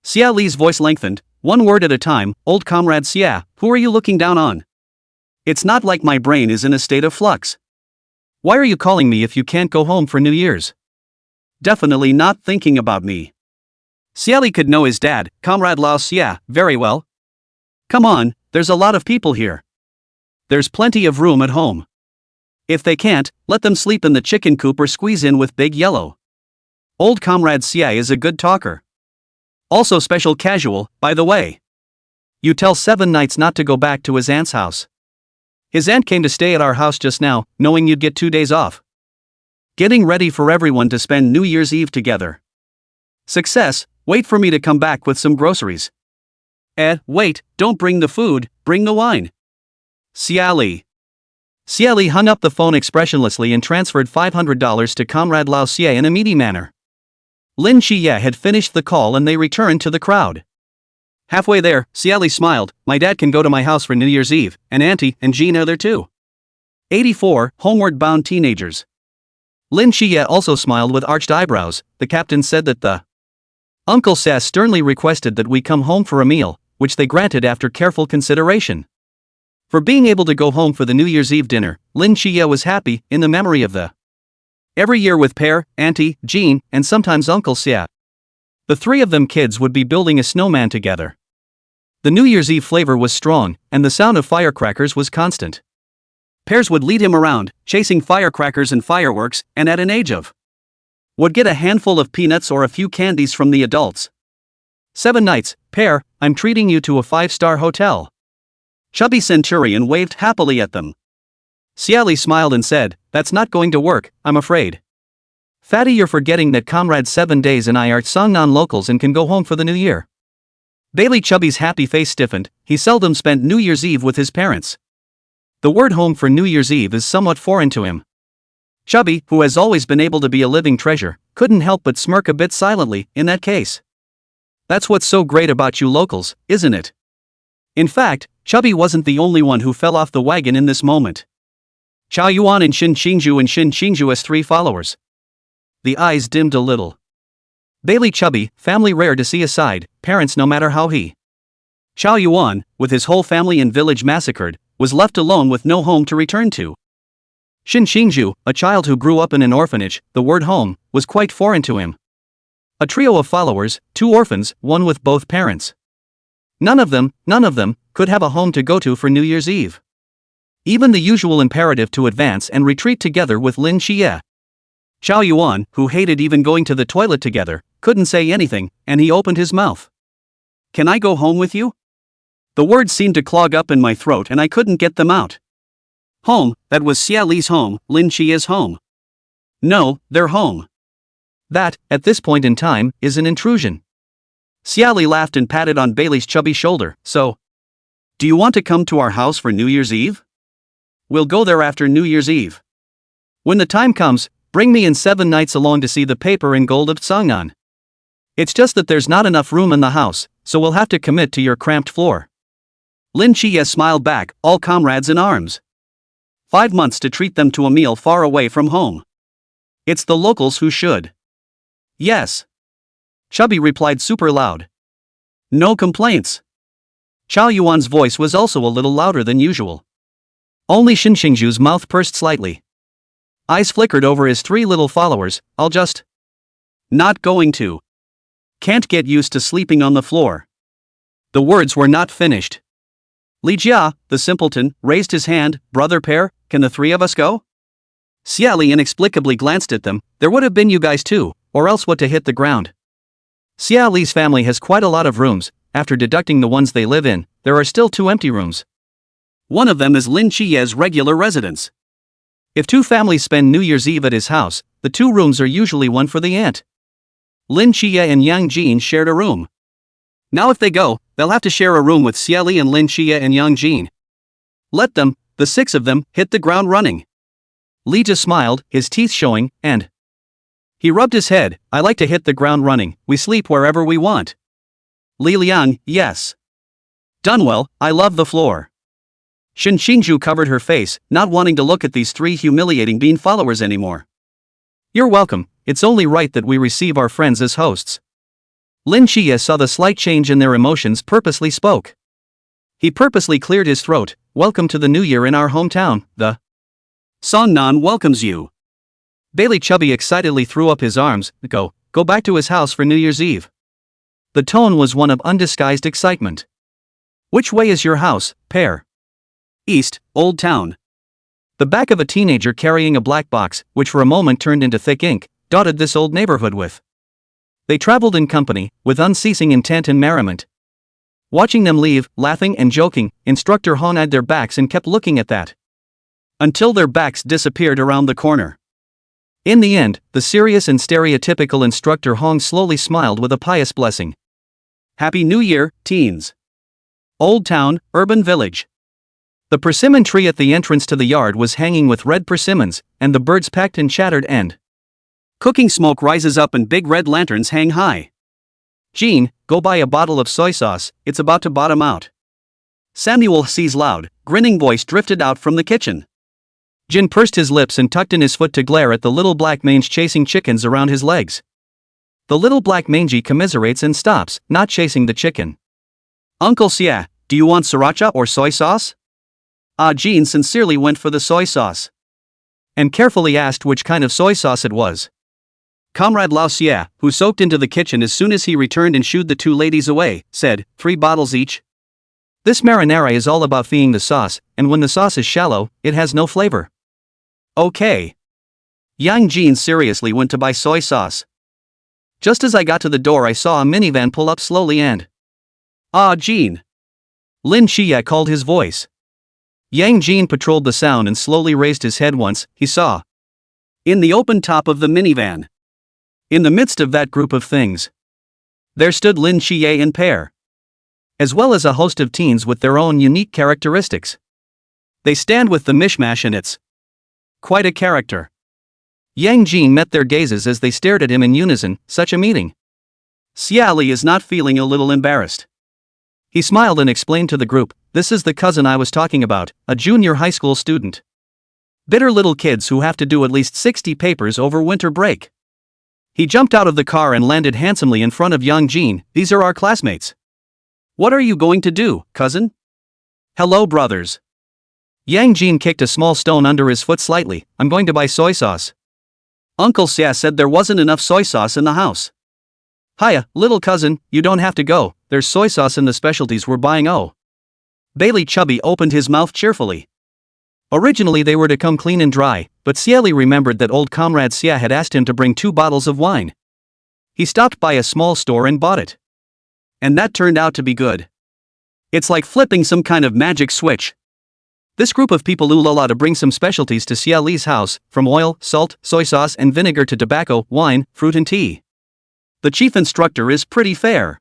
A: Xie Li's voice lengthened, one word at a time. Old comrade Xie, who are you looking down on? It's not like my brain is in a state of flux. Why are you calling me if you can't go home for New Year's? Definitely not thinking about me. Xie Li could know his dad, Comrade Lao Xie, very well. Come on, there's a lot of people here. There's plenty of room at home. If they can't, let them sleep in the chicken coop or squeeze in with Big Yellow. Old Comrade Xie is a good talker. Also special casual, by the way. You tell 7 Nights not to go back to his aunt's house. His aunt came to stay at our house just now, knowing you'd get 2 days off. Getting ready for everyone to spend New Year's Eve together. Success, wait for me to come back with some groceries. Wait, don't bring the food, bring the wine. Xie Li. Xie Li hung up the phone expressionlessly and transferred $500 to Comrade Lao Xie in a meaty manner. Lin Qiye had finished the call and they returned to the crowd. Halfway there, Xie Li smiled, my dad can go to my house for New Year's Eve, and Auntie and Jean are there too. 84, homeward bound teenagers. Lin Qiye also smiled with arched eyebrows. The captain said that the Uncle Sass sternly requested that we come home for a meal, which they granted after careful consideration. For being able to go home for the New Year's Eve dinner, Lin Qiye was happy, in the memory of the Every year with Pear, Auntie, Jean, and sometimes Uncle Xie. The three of them kids would be building a snowman together. The New Year's Eve flavor was strong, and the sound of firecrackers was constant. Pears would lead him around, chasing firecrackers and fireworks, and at an age of would get a handful of peanuts or a few candies from the adults. 7 nights, Pear, I'm treating you to a 5-star hotel. Chubby Centurion waved happily at them. Xie Li smiled and said, that's not going to work, I'm afraid. Fatty, you're forgetting that Comrade 7 Days and I are Songnan locals and can go home for the new year. Bailey Chubby's happy face stiffened. He seldom spent New Year's Eve with his parents. The word home for New Year's Eve is somewhat foreign to him. Chubby, who has always been able to be a living treasure, couldn't help but smirk a bit silently in that case. That's what's so great about you locals, isn't it? In fact, Chubby wasn't the only one who fell off the wagon in this moment. Chao Yuan and Shin Qingju's 3 followers. The eyes dimmed a little. Bailey Chubby, family rare to see aside, parents no matter how he. Chao Yuan, with his whole family and village massacred, was left alone with no home to return to. Shin Qingju, a child who grew up in an orphanage, the word home was quite foreign to him. A trio of followers, 2 orphans, one with both parents. None of them, could have a home to go to for New Year's Eve. Even the usual imperative to advance and retreat together with Lin Qiye. Chao Yuan, who hated even going to the toilet together, couldn't say anything, and he opened his mouth. Can I go home with you? The words seemed to clog up in my throat and I couldn't get them out. Home, that was Xie Li's home, Lin Qiye's home. No, their home. That, at this point in time, is an intrusion. Xie Li laughed and patted on Bailey's chubby shoulder. So, do you want to come to our house for New Year's Eve? We'll go there after New Year's Eve. When the time comes, bring me and 7 nights along to see the paper and gold of Songnan. It's just that there's not enough room in the house, so we'll have to commit to your cramped floor. Lin Qiye smiled back, all comrades in arms. 5 months to treat them to a meal far away from home. It's the locals who should. Yes. Chubby replied super loud. No complaints. Chao Yuan's voice was also a little louder than usual. Only Shin Qingju's mouth pursed slightly. Eyes flickered over his 3 little followers. I'll just. Not going to. Can't get used to sleeping on the floor. The words were not finished. Li Jia, the simpleton, raised his hand. Brother Pear, can the 3 of us go? Xie Li inexplicably glanced at them. There would have been you guys too, or else what to hit the ground. Xie Li's family has quite a lot of rooms. After deducting the ones they live in, there are still 2 empty rooms. One of them is Lin Qiye's regular residence. If 2 families spend New Year's Eve at his house, the 2 rooms are usually one for the aunt. Lin Qiye and Yang Jin shared a room. Now if they go, they'll have to share a room with Xie Li and Lin Qiye and Yang Jin. Let them, the 6 of them, hit the ground running. Li just smiled, his teeth showing, and he rubbed his head. I like to hit the ground running. We sleep wherever we want. Li Liang, yes. Done well, I love the floor. Shin Qingju covered her face, not wanting to look at these 3 humiliating bean followers anymore. You're welcome, it's only right that we receive our friends as hosts. Lin Qiye saw the slight change in their emotions, purposely spoke. He purposely cleared his throat. Welcome to the new year in our hometown, the Songnan welcomes you. Bailey Chubby excitedly threw up his arms. Go back to his house for New Year's Eve. The tone was one of undisguised excitement. Which way is your house, Pear? East, Old Town. The back of a teenager carrying a black box, which for a moment turned into thick ink, dotted this old neighborhood with. They traveled in company, with unceasing intent and merriment. Watching them leave, laughing and joking, Instructor Hong eyed their backs and kept looking at that. Until their backs disappeared around the corner. In the end, the serious and stereotypical Instructor Hong slowly smiled with a pious blessing. Happy New Year, teens. Old Town, Urban Village. The persimmon tree at the entrance to the yard was hanging with red persimmons, and the birds pecked and chattered and cooking smoke rises up and big red lanterns hang high. Jean, go buy a bottle of soy sauce, it's about to bottom out. Samuel C's loud, grinning voice drifted out from the kitchen. Jin pursed his lips and tucked in his foot to glare at the little black mange chasing chickens around his legs. The little black mangy commiserates and stops, not chasing the chicken. Uncle Xie, do you want sriracha or soy sauce? Jean sincerely went for the soy sauce. and carefully asked which kind of soy sauce it was. Comrade Lao Xie, who soaked into the kitchen as soon as he returned and shooed the two ladies away, said, 3 bottles each. This marinara is all about feeing the sauce, and when the sauce is shallow, it has no flavor. Okay. Yang Jin seriously went to buy soy sauce. Just as I got to the door I saw a minivan pull up slowly and... Ah, Jin. Lin Qiye called his voice. Yang Jin patrolled the sound and slowly raised his head once, he saw. In the open top of the minivan. In the midst of that group of things. There stood Lin Qiye and Pear. As well as a host of teens with their own unique characteristics. They stand with the mishmash and it's quite a character. Yang Jin met their gazes as they stared at him in unison, such a meeting. Xie Li is not feeling a little embarrassed. He smiled and explained to the group, this is the cousin I was talking about, a junior high school student. Bitter little kids who have to do at least 60 papers over winter break. He jumped out of the car and landed handsomely in front of Yang Jin, these are our classmates. What are you going to do, cousin? Hello brothers. Yang Jin kicked a small stone under his foot slightly, I'm going to buy soy sauce. Uncle Xie said there wasn't enough soy sauce in the house. Hiya, little cousin, you don't have to go, there's soy sauce in the specialties we're buying. Oh. Bailey Chubby opened his mouth cheerfully. Originally they were to come clean and dry, but Xie Li remembered that old comrade Xie had asked him to bring 2 bottles of wine. He stopped by a small store and bought it. And that turned out to be good. It's like flipping some kind of magic switch. This group of people ulala to bring some specialties to Xie Li's house, from oil, salt, soy sauce and vinegar to tobacco, wine, fruit and tea. The chief instructor is pretty fair.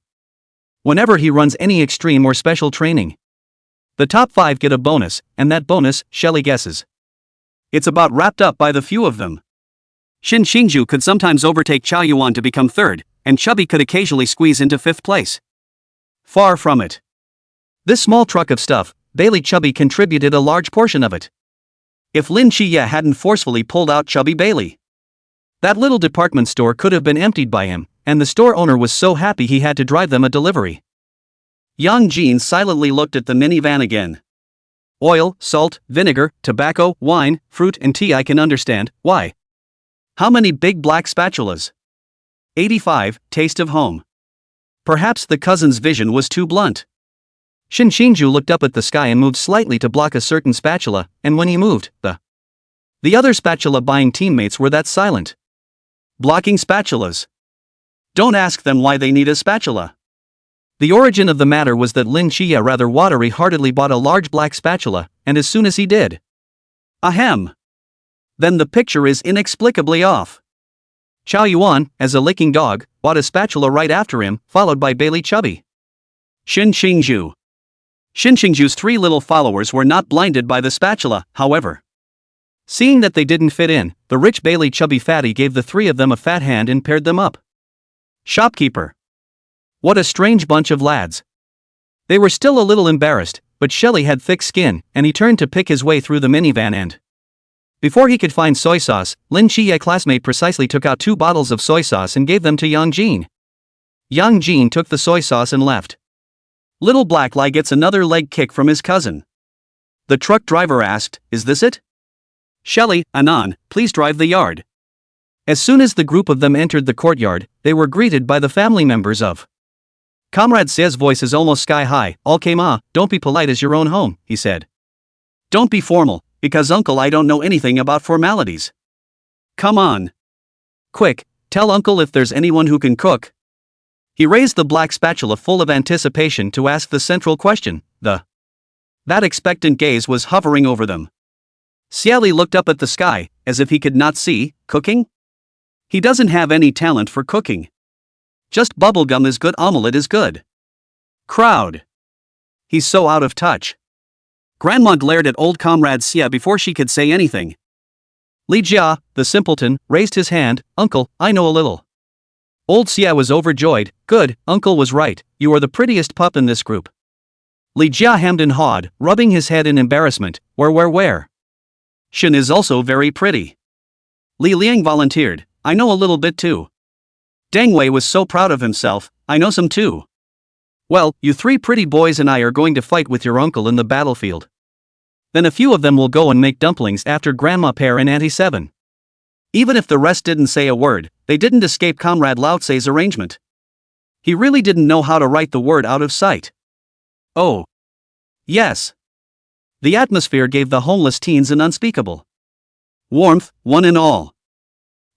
A: Whenever he runs any extreme or special training. The top 5 get a bonus, and that bonus, Xie Li guesses. It's about wrapped up by the few of them. Xin Xingju could sometimes overtake Chao Yuan to become 3rd, and Chubby could occasionally squeeze into 5th place. Far from it. This small truck of stuff, Bailey Chubby contributed a large portion of it. If Lin Qiye hadn't forcefully pulled out Chubby Bailey, that little department store could have been emptied by him, and the store owner was so happy he had to drive them a delivery. Yang Jin silently looked at the minivan again. Oil, salt, vinegar, tobacco, wine, fruit and tea I can understand, why? How many big black spatulas? 85, taste of home. Perhaps the cousin's vision was too blunt. Xin Xingju looked up at the sky and moved slightly to block a certain spatula, and when he moved, the other spatula-buying teammates were that silent. Blocking spatulas. Don't ask them why they need a spatula. The origin of the matter was that Lin Qiye rather watery-heartedly bought a large black spatula, and as soon as he did, ahem! Then the picture is inexplicably off. Chao Yuan, as a licking dog, bought a spatula right after him, followed by Bailey Chubby. Xin Xingju. Xin Xingju's 3 little followers were not blinded by the spatula, however. Seeing that they didn't fit in, the rich Bailey Chubby fatty gave the 3 of them a fat hand and paired them up. Shopkeeper. What a strange bunch of lads. They were still a little embarrassed, but Xie Li had thick skin, and he turned to pick his way through the minivan and... Before he could find soy sauce, Lin Qiye classmate precisely took out 2 bottles of soy sauce and gave them to Yang Jin. Yang Jin took the soy sauce and left. Little Black Lie gets another leg kick from his cousin. The truck driver asked, is this it? Xie Li, Anan, please drive the yard. As soon as the group of them entered the courtyard, they were greeted by the family members of. Comrade Xie's voice is almost sky-high, all came don't be polite as your own home, he said. Don't be formal, because uncle I don't know anything about formalities. Come on. Quick, tell uncle if there's anyone who can cook. He raised the black spatula full of anticipation to ask the central question, That expectant gaze was hovering over them. Xie Li looked up at the sky, as if he could not see, cooking? He doesn't have any talent for cooking. Just bubblegum is good, omelette is good. Crowd. He's so out of touch. Grandma glared at old comrade Xie before she could say anything. Li Jia, the simpleton, raised his hand, Uncle, I know a little. Old Xie was overjoyed, good, Uncle was right, you are the prettiest pup in this group. Li Jia hemmed and hawed, rubbing his head in embarrassment, where? Shin is also very pretty. Li Liang volunteered, I know a little bit too. Deng Wei was so proud of himself, I know some too. Well, you 3 pretty boys and I are going to fight with your uncle in the battlefield. Then a few of them will go and make dumplings after Grandma Pear and Auntie Seven. Even if the rest didn't say a word, they didn't escape Comrade Lao Tse's arrangement. He really didn't know how to write the word out of sight. Oh. Yes. The atmosphere gave the homeless teens an unspeakable warmth, one and all.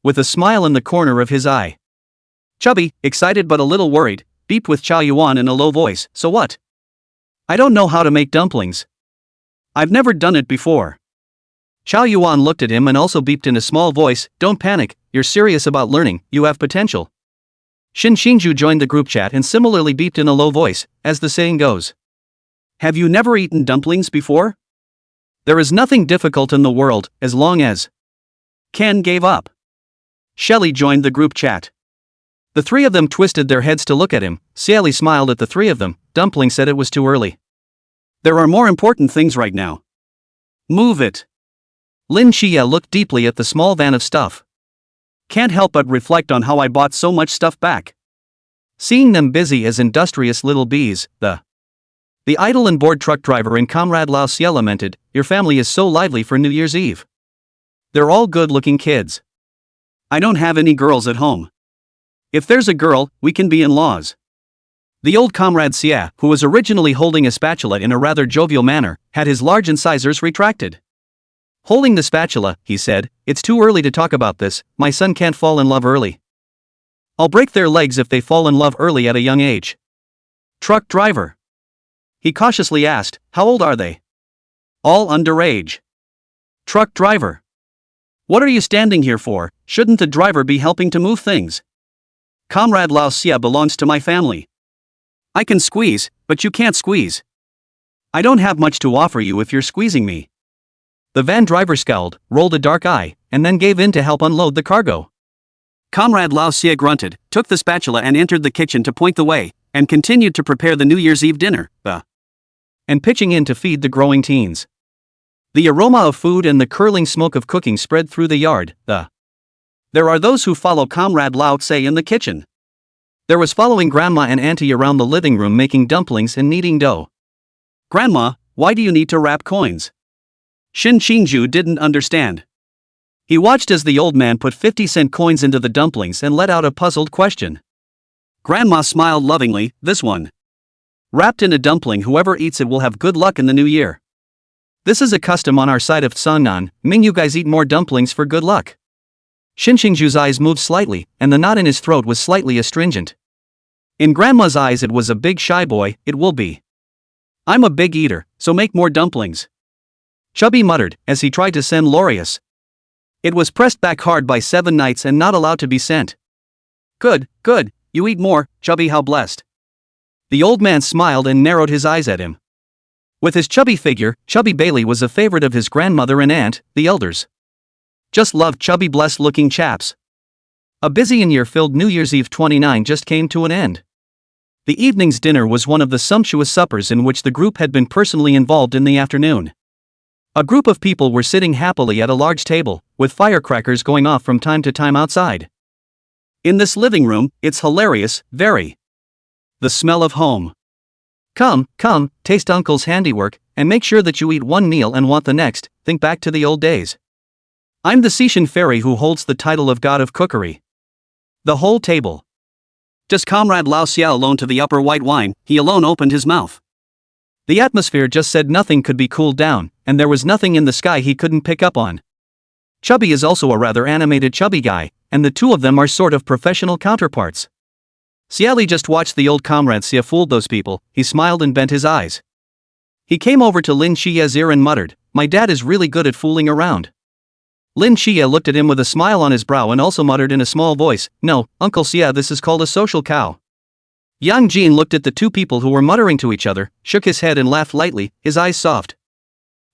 A: With a smile in the corner of his eye. Chubby, excited but a little worried, beeped with Chow Yuan in a low voice, "So what?" "I don't know how to make dumplings. I've never done it before." Chow Yuan looked at him and also beeped in a small voice, "Don't panic, you're serious about learning, you have potential." Shin Xinju joined the group chat and similarly beeped in a low voice, as the saying goes. "Have you never eaten dumplings before? There is nothing difficult in the world, as long as..." Ken gave up. Xie Li joined the group chat. The three of them twisted their heads to look at him. Xie Li smiled at the three of them. Dumpling said it was too early. "There are more important things right now. Move it." Lin Qiye looked deeply at the small van of stuff. "Can't help but reflect on how I bought so much stuff back. Seeing them busy as industrious little bees, the idle and bored truck driver and Comrade Lao Tse lamented, "Your family is so lively for New Year's Eve. They're all good-looking kids. I don't have any girls at home. If there's a girl, we can be in-laws." The old Comrade Xie, who was originally holding a spatula in a rather jovial manner, had his large incisors retracted. Holding the spatula, he said, "It's too early to talk about this, my son can't fall in love early. I'll break their legs if they fall in love early at a young age." "Truck driver?" He cautiously asked, "How old are they?" "All underage." "Truck driver? What are you standing here for? Shouldn't the driver be helping to move things?" "Comrade Lao Tse belongs to my family. I can squeeze, but you can't squeeze. I don't have much to offer you if you're squeezing me." The van driver scowled, rolled a dark eye, and then gave in to help unload the cargo. Comrade Lao Tse grunted, took the spatula and entered the kitchen to point the way, and continued to prepare the New Year's Eve dinner, and pitching in to feed the growing teens. The aroma of food and the curling smoke of cooking spread through the yard, There are those who follow Comrade Lao Tse in the kitchen. There was following Grandma and Auntie around the living room making dumplings and kneading dough. "Grandma, why do you need to wrap coins?" Shin Xinju didn't understand. He watched as the old man put 50-cent coins into the dumplings and let out a puzzled question. Grandma smiled lovingly, "This one. Wrapped in a dumpling, whoever eats it will have good luck in the new year. This is a custom on our side of Tsunnan, Ming you guys eat more dumplings for good luck." Shin Xingju's eyes moved slightly, and the knot in his throat was slightly astringent. In Grandma's eyes it was a big shy boy, "It will be. I'm a big eater, so make more dumplings." Chubby muttered, as he tried to send Lorius. It was pressed back hard by 7 knights and not allowed to be sent. Good, you eat more, Chubby, how blessed." The old man smiled and narrowed his eyes at him. With his chubby figure, Chubby Bailey was a favorite of his grandmother and aunt, the elders. Just loved chubby blessed-looking chaps. A busy and year-filled New Year's Eve 29 just came to an end. The evening's dinner was one of the sumptuous suppers in which the group had been personally involved in the afternoon. A group of people were sitting happily at a large table, with firecrackers going off from time to time outside. In this living room, it's hilarious, very. The smell of home. Come, taste Uncle's handiwork, and make sure that you eat one meal and want the next, think back to the old days. I'm the Sishan fairy who holds the title of God of Cookery. The whole table. Just Comrade Lao Tse alone to the upper white wine, he alone opened his mouth. The atmosphere just said nothing could be cooled down, and there was nothing in the sky he couldn't pick up on. Chubby is also a rather animated chubby guy, and the two of them are sort of professional counterparts. Xie Li just watched the old Comrade Xie fooled those people, he smiled and bent his eyes. He came over to Lin Qiye's ear and muttered, "My dad is really good at fooling around." Lin Qiye looked at him with a smile on his brow and also muttered in a small voice, "No, Uncle Xie, this is called a social cow." Yang Jin looked at the two people who were muttering to each other, shook his head and laughed lightly, his eyes soft.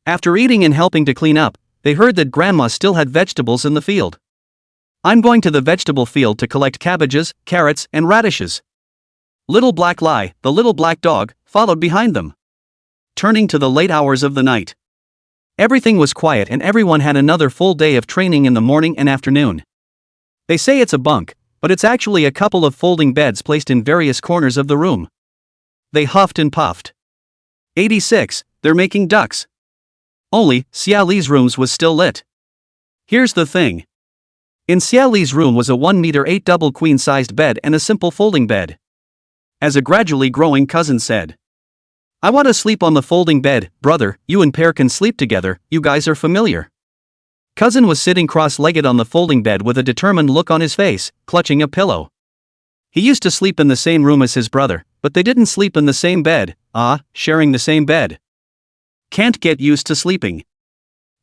A: After eating and helping to clean up, they heard that Grandma still had vegetables in the field. "I'm going to the vegetable field to collect cabbages, carrots, and radishes." Little Black Lie, the little black dog, followed behind them. Turning to the late hours of the night. Everything was quiet and everyone had another full day of training in the morning and afternoon. They say it's a bunk, but it's actually a couple of folding beds placed in various corners of the room. They huffed and puffed. 86, they're making ducks. Only, Xie Li's rooms was still lit. Here's the thing. In Xie Li's room was a 1 meter 8 double queen-sized bed and a simple folding bed. As a gradually growing cousin said, "I want to sleep on the folding bed, brother, you and Pear can sleep together, you guys are familiar." Cousin was sitting cross-legged on the folding bed with a determined look on his face, clutching a pillow. He used to sleep in the same room as his brother, but they didn't sleep in the same bed, sharing the same bed. Can't get used to sleeping.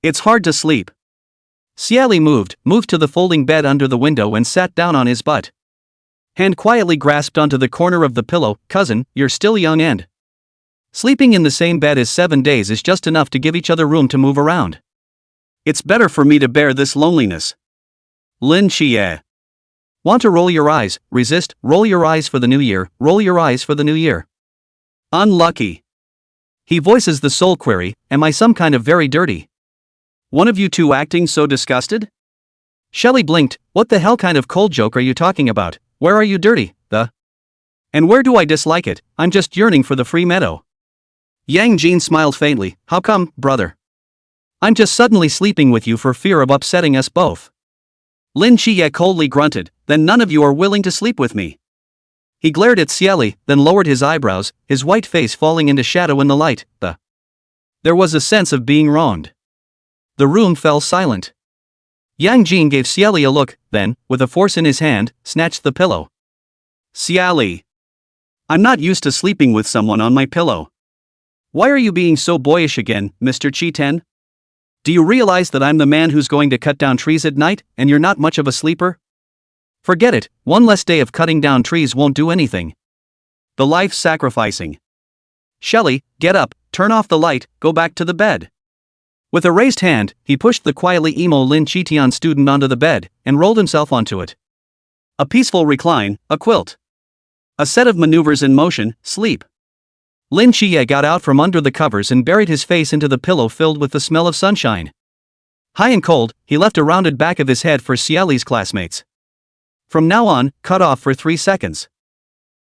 A: It's hard to sleep. Xie Li moved to the folding bed under the window and sat down on his butt. Hand quietly grasped onto the corner of the pillow. "Cousin, you're still young and sleeping in the same bed as 7 days is just enough to give each other room to move around. It's better for me to bear this loneliness." Lin Qiye. Want to roll your eyes, resist, roll your eyes for the new year, roll your eyes for the new year. Unlucky. He voices the soul query, am I some kind of very dirty? One of you two acting so disgusted? Shelley blinked, what the hell kind of cold joke are you talking about? Where are you dirty, And where do I dislike it? I'm just yearning for the free meadow. Yang Jin smiled faintly, how come, brother? I'm just suddenly sleeping with you for fear of upsetting us both. Lin Qiye coldly grunted, then none of you are willing to sleep with me. He glared at Xie Li, then lowered his eyebrows, his white face falling into shadow in the light. There was a sense of being wronged. The room fell silent. Yang Jin gave Xie Li a look, then, with a force in his hand, snatched the pillow. Xie Li. I'm not used to sleeping with someone on my pillow. Why are you being so boyish again, Mr. Chi-ten? Do you realize that I'm the man who's going to cut down trees at night, and you're not much of a sleeper? Forget it, one less day of cutting down trees won't do anything. The life sacrificing. Shelley, get up, turn off the light, go back to the bed. With a raised hand, he pushed the quietly emo Lin Qiye student onto the bed, and rolled himself onto it. A peaceful recline, a quilt. A set of maneuvers in motion, sleep. Lin Qiye got out from under the covers and buried his face into the pillow filled with the smell of sunshine. High and cold, he left a rounded back of his head for Xie Li's classmates. From now on, cut off for 3 seconds.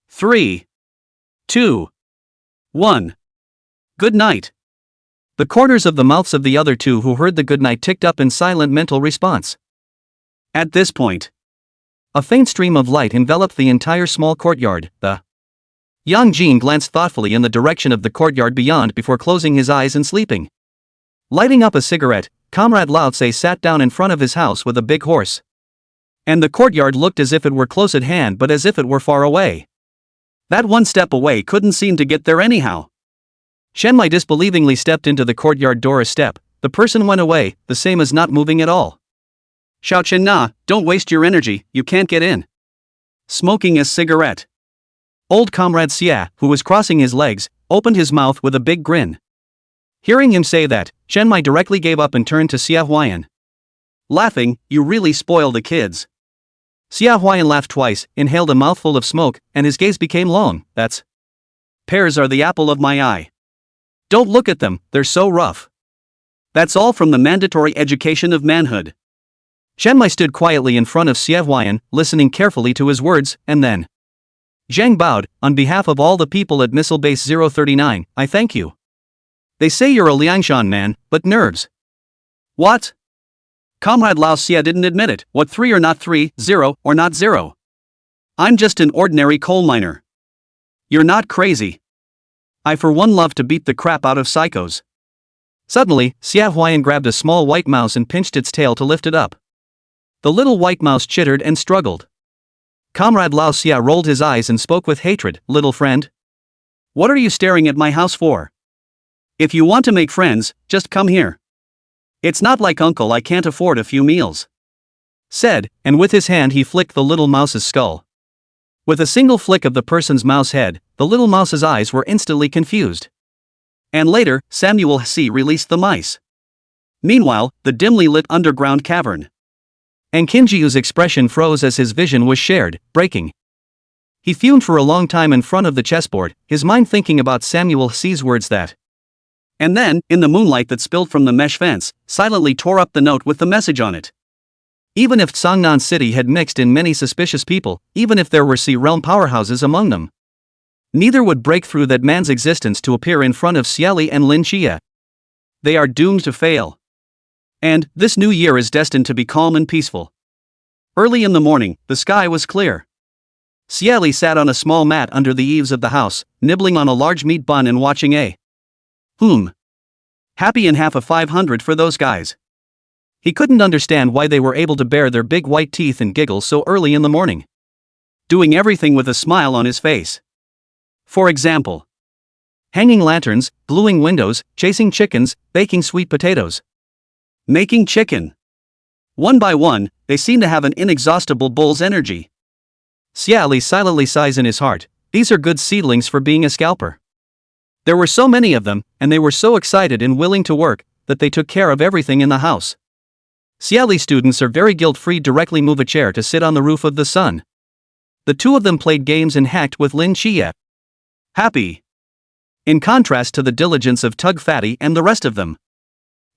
A: 3, 2, 1. Good night. The corners of the mouths of the other two who heard the goodnight ticked up in silent mental response. At this point, a faint stream of light enveloped the entire small courtyard. Yang Jin glanced thoughtfully in the direction of the courtyard beyond before closing his eyes and sleeping. Lighting up a cigarette, Comrade Lao Tse sat down in front of his house with a big horse. And the courtyard looked as if it were close at hand but as if it were far away. That one step away couldn't seem to get there anyhow. Shenmai disbelievingly stepped into the courtyard door a step. The person went away, the same as not moving at all. Xiao Chen Na, don't waste your energy, you can't get in. Smoking a cigarette. Old Comrade Xie, who was crossing his legs, opened his mouth with a big grin. Hearing him say that, Shenmai directly gave up and turned to Xie Huayan. Laughing, you really spoil the kids. Xie Huayan laughed twice, inhaled a mouthful of smoke, and his gaze became long. Pears are the apple of my eye. Don't look at them, they're so rough. That's all from the mandatory education of manhood. Shenmai stood quietly in front of Xie Huayan, listening carefully to his words, and then Zhang bowed, on behalf of all the people at Missile Base 039, I thank you. They say you're a Liangshan man, but nerves. What? Comrade Lao Xie didn't admit it, what 3 or not 3, 0 or not 0. I'm just an ordinary coal miner. You're not crazy. I for one love to beat the crap out of psychos. Suddenly, Xie Huayan grabbed a small white mouse and pinched its tail to lift it up. The little white mouse chittered and struggled. Comrade Lao Xie rolled his eyes and spoke with hatred, little friend. What are you staring at my house for? If you want to make friends, just come here. It's not like uncle I can't afford a few meals. Said, and with his hand he flicked the little mouse's skull. With a single flick of the person's mouse head, the little mouse's eyes were instantly confused. And later, Samuel Hsi released the mice. Meanwhile, the dimly lit underground cavern. And Kinjiu's expression froze as his vision was shared, breaking. He fumed for a long time in front of the chessboard, his mind thinking about Samuel Hsi's words that. And then, in the moonlight that spilled from the mesh fence, silently tore up the note with the message on it. Even if Tsangnan City had mixed in many suspicious people, even if there were Sea-realm powerhouses among them, neither would break through that man's existence to appear in front of Xie Li and Lin Qiye. They are doomed to fail. And this new year is destined to be calm and peaceful. Early in the morning, the sky was clear. Xie Li sat on a small mat under the eaves of the house, nibbling on a large meat bun and watching a happy and half a 500 for those guys. He couldn't understand why they were able to bare their big white teeth and giggle so early in the morning. Doing everything with a smile on his face. For example, hanging lanterns, gluing windows, chasing chickens, baking sweet potatoes. Making chicken. One by one, they seem to have an inexhaustible bull's energy. Xie Li silently sighs in his heart, these are good seedlings for being a scalper. There were so many of them, and they were so excited and willing to work, that they took care of everything in the house. Xie Li students are very guilt-free. Directly move a chair to sit on the roof of the sun. The two of them played games and hacked with Lin Qiye. Happy. In contrast to the diligence of Tug Fatty and the rest of them.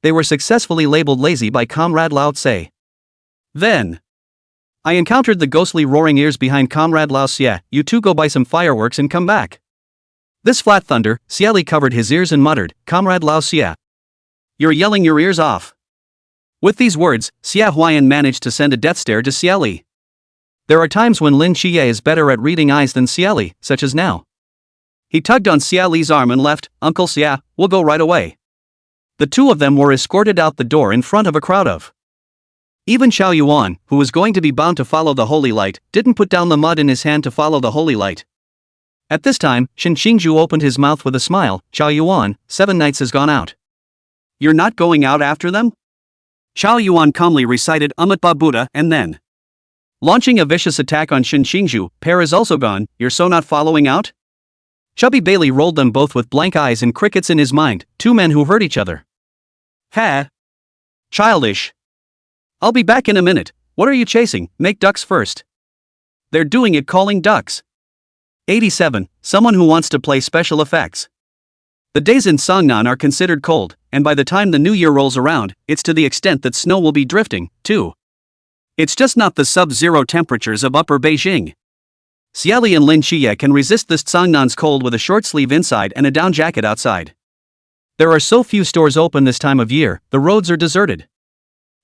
A: They were successfully labeled lazy by Comrade Lao Tse. Then I encountered the ghostly roaring ears behind Comrade Lao Tse. You two go buy some fireworks and come back. This flat thunder. Xie Li covered his ears and muttered, Comrade Lao Tse. You're yelling your ears off. With these words, Xie Huayan managed to send a death stare to Xie Li. There are times when Lin Qiye is better at reading eyes than Xie Li, such as now. He tugged on Xie Li's arm and left. Uncle Xie, we'll go right away. The two of them were escorted out the door in front of a crowd of. Even Xiao Yuan, who was going to be bound to follow the holy light, didn't put down the mud in his hand to follow the holy light. At this time, Shen Xingzhu opened his mouth with a smile. Xiao Yuan, 7 nights has gone out. You're not going out after them? Xiao Yuan calmly recited Umatba Buddha and then, launching a vicious attack on Shen Xingzhu, Pear is also gone, you're so not following out? Chubby Bailey rolled them both with blank eyes and crickets in his mind, two men who hurt each other. Ha! Childish. I'll be back in a minute, what are you chasing? Make ducks first. They're doing it calling ducks. 87. Someone who wants to play special effects. The days in Songnan are considered cold, and by the time the new year rolls around, it's to the extent that snow will be drifting, too. It's just not the sub-zero temperatures of upper Beijing. Xie Li and Lin Qiye can resist this Songnan's cold with a short sleeve inside and a down jacket outside. There are so few stores open this time of year, the roads are deserted.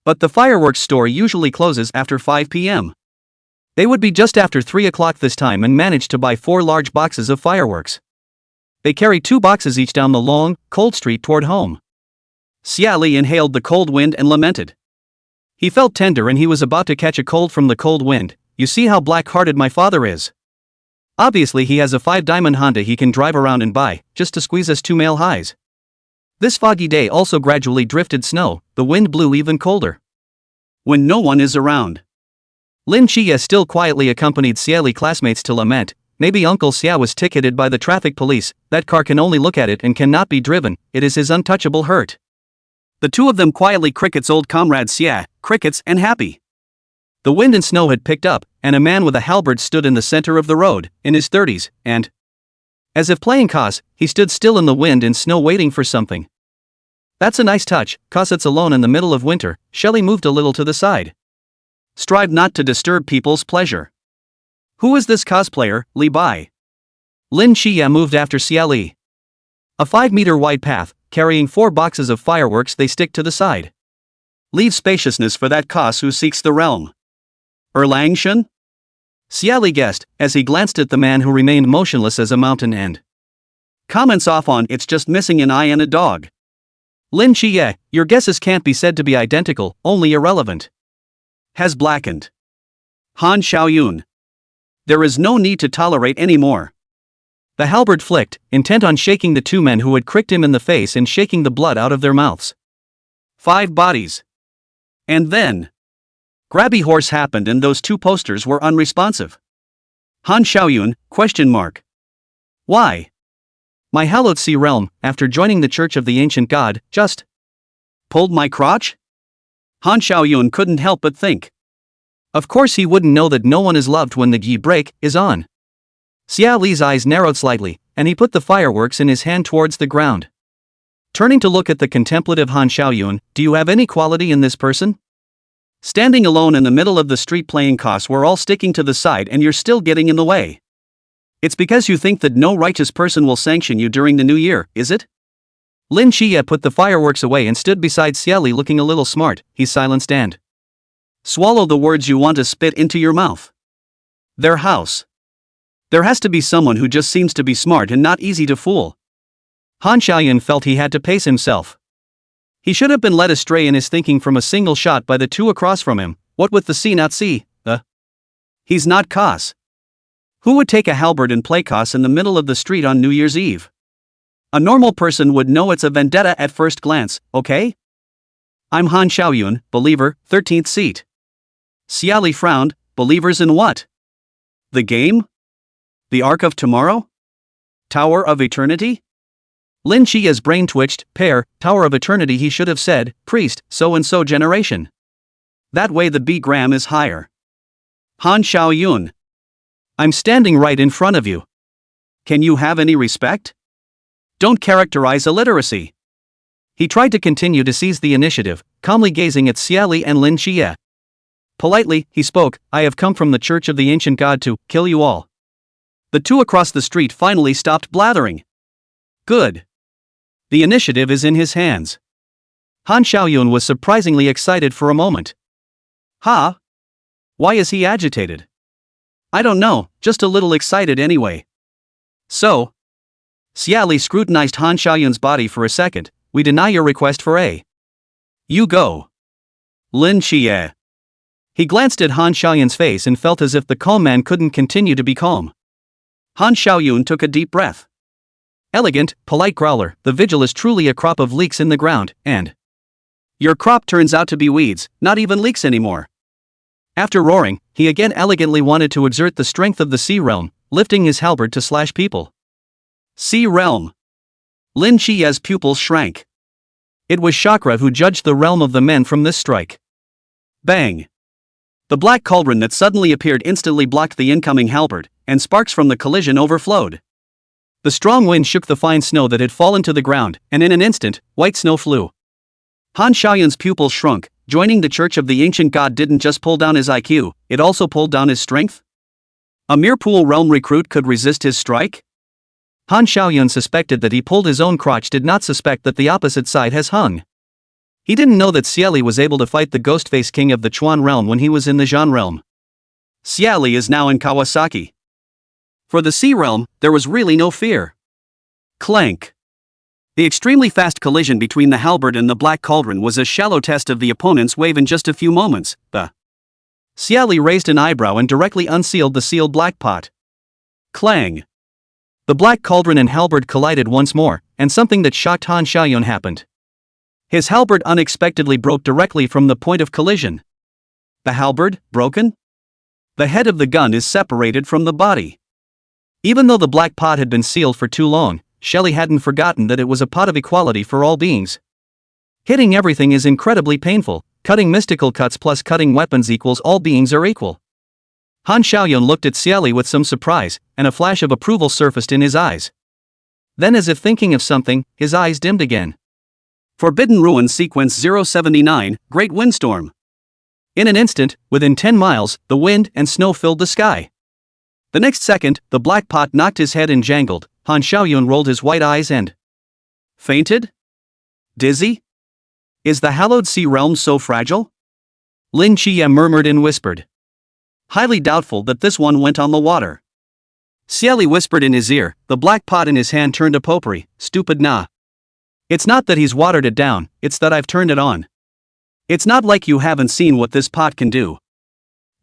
A: But the fireworks store usually closes after 5 p.m. They would be just after 3 o'clock this time and managed to buy 4 large boxes of fireworks. They carry 2 boxes each down the long, cold street toward home. Xie Li inhaled the cold wind and lamented. He felt tender and he was about to catch a cold from the cold wind. You see how black-hearted my father is. Obviously he has a 5-diamond Honda he can drive around and buy, just to squeeze us 2 male highs. This foggy day also gradually drifted snow, the wind blew even colder. When no one is around. Lin Qiye still quietly accompanied Xie Li classmates to lament, maybe Uncle Xie was ticketed by the traffic police, that car can only look at it and cannot be driven, it is his untouchable hurt. The two of them quietly crickets old comrade Xie, crickets and happy. The wind and snow had picked up, and a man with a halberd stood in the center of the road, in his 30s, and, as if playing cos, he stood still in the wind and snow waiting for something. That's a nice touch, cos it's alone in the middle of winter. Shelley moved a little to the side. Strive not to disturb people's pleasure. Who is this cosplayer, Li Bai? Lin Qiye moved after Xie Li. A 5-meter wide path, carrying 4 boxes of fireworks they stick to the side. Leave spaciousness for that cos who seeks the realm. Erlangshan? Xie Li guessed, as he glanced at the man who remained motionless as a mountain and comments off on it's just missing an eye and a dog. Lin Qiye, your guesses can't be said to be identical, only irrelevant. Has blackened. Han Xiaoyun. There is no need to tolerate any more. The halberd flicked, intent on shaking the 2 men who had cricked him in the face and shaking the blood out of their mouths. 5 bodies. And then Grabby Horse happened and those 2 posters were unresponsive. Han Xiaoyun, question mark. Why? My hallowed sea realm, after joining the Church of the Ancient God, just pulled my crotch? Han Xiaoyun couldn't help but think. Of course he wouldn't know that no one is loved when the Gi break is on. Xie Li's eyes narrowed slightly, and he put the fireworks in his hand towards the ground. Turning to look at the contemplative Han Xiaoyun, do you have any quality in this person? Standing alone in the middle of the street playing cos, we're all sticking to the side and you're still getting in the way. It's because you think that no righteous person will sanction you during the new year, is it? Lin Qiye put the fireworks away and stood beside Xie Li looking a little smart. He silenced and swallow the words you want to spit into your mouth. Their house. There has to be someone who just seems to be smart and not easy to fool. Han Xiaoyun felt he had to pace himself. He should have been led astray in his thinking from a single shot by the two across from him. What with the see not see, he's not Cos. Who would take a halberd and play Cos in the middle of the street on New Year's Eve? A normal person would know it's a vendetta at first glance, okay? I'm Han Xiaoyun, believer, 13th seat. Xie Li frowned. Believers in what? The game? The Ark of Tomorrow? Tower of Eternity? Lin Qiye's brain twitched. Pear, Tower of Eternity. He should have said, priest, so-and-so generation. That way the B-gram is higher. Han Xiaoyun. I'm standing right in front of you. Can you have any respect? Don't characterize illiteracy. He tried to continue to seize the initiative, calmly gazing at Xie Li and Lin Qiye. Politely, he spoke, I have come from the Church of the Ancient God to kill you all. The two across the street finally stopped blathering. Good. The initiative is in his hands. Han Xiaoyun was surprisingly excited for a moment. Ha? Why is he agitated? I don't know, just a little excited anyway. So? Xie Li scrutinized Han Xiaoyun's body for a second. We deny your request for a. You go. Lin Qiye. He glanced at Han Xiaoyun's face and felt as if the calm man couldn't continue to be calm. Han Xiaoyun took a deep breath. Elegant, polite growler, the vigil is truly a crop of leeks in the ground, and your crop turns out to be weeds, not even leeks anymore. After roaring, he again elegantly wanted to exert the strength of the sea realm, lifting his halberd to slash people. Sea realm. Lin Qiye's pupils shrank. It was Chakra who judged the realm of the men from this strike. Bang! The black cauldron that suddenly appeared instantly blocked the incoming halberd, and sparks from the collision overflowed. The strong wind shook the fine snow that had fallen to the ground, and in an instant, white snow flew. Han Xiaoyun's pupils shrunk. Joining the Church of the Ancient God didn't just pull down his IQ, it also pulled down his strength? A mere pool realm recruit could resist his strike? Han Xiaoyun suspected that he pulled his own crotch, did not suspect that the opposite side has hung. He didn't know that Xie Li was able to fight the Ghostface King of the Chuan realm when he was in the Zhan realm. Xie Li is now in Kawasaki. For the Sea realm, there was really no fear. Clank. The extremely fast collision between the halberd and the black cauldron was a shallow test of the opponent's wave in just a few moments. Xie Li raised an eyebrow and directly unsealed the sealed black pot. Clang. The black cauldron and halberd collided once more, and something that shocked Han Xiaoyun happened. His halberd unexpectedly broke directly from the point of collision. The halberd, broken? The head of the gun is separated from the body. Even though the black pot had been sealed for too long, Xie Li hadn't forgotten that it was a pot of equality for all beings. Hitting everything is incredibly painful. Cutting mystical cuts plus cutting weapons equals all beings are equal. Han Xiaoyun looked at Xie Li with some surprise, and a flash of approval surfaced in his eyes. Then, as if thinking of something, his eyes dimmed again. Forbidden Ruins Sequence 079, Great Windstorm. In an instant, within 10 miles, the wind and snow filled the sky. The next second, the black pot knocked his head and jangled. Han Xiaoyun rolled his white eyes and fainted? Dizzy? Is the hallowed sea realm so fragile? Lin Qiye murmured and whispered. Highly doubtful that this one went on the water. Xie Li whispered in his ear, the black pot in his hand turned a potpourri. Stupid nah. It's not that he's watered it down, it's that I've turned it on. It's not like you haven't seen what this pot can do.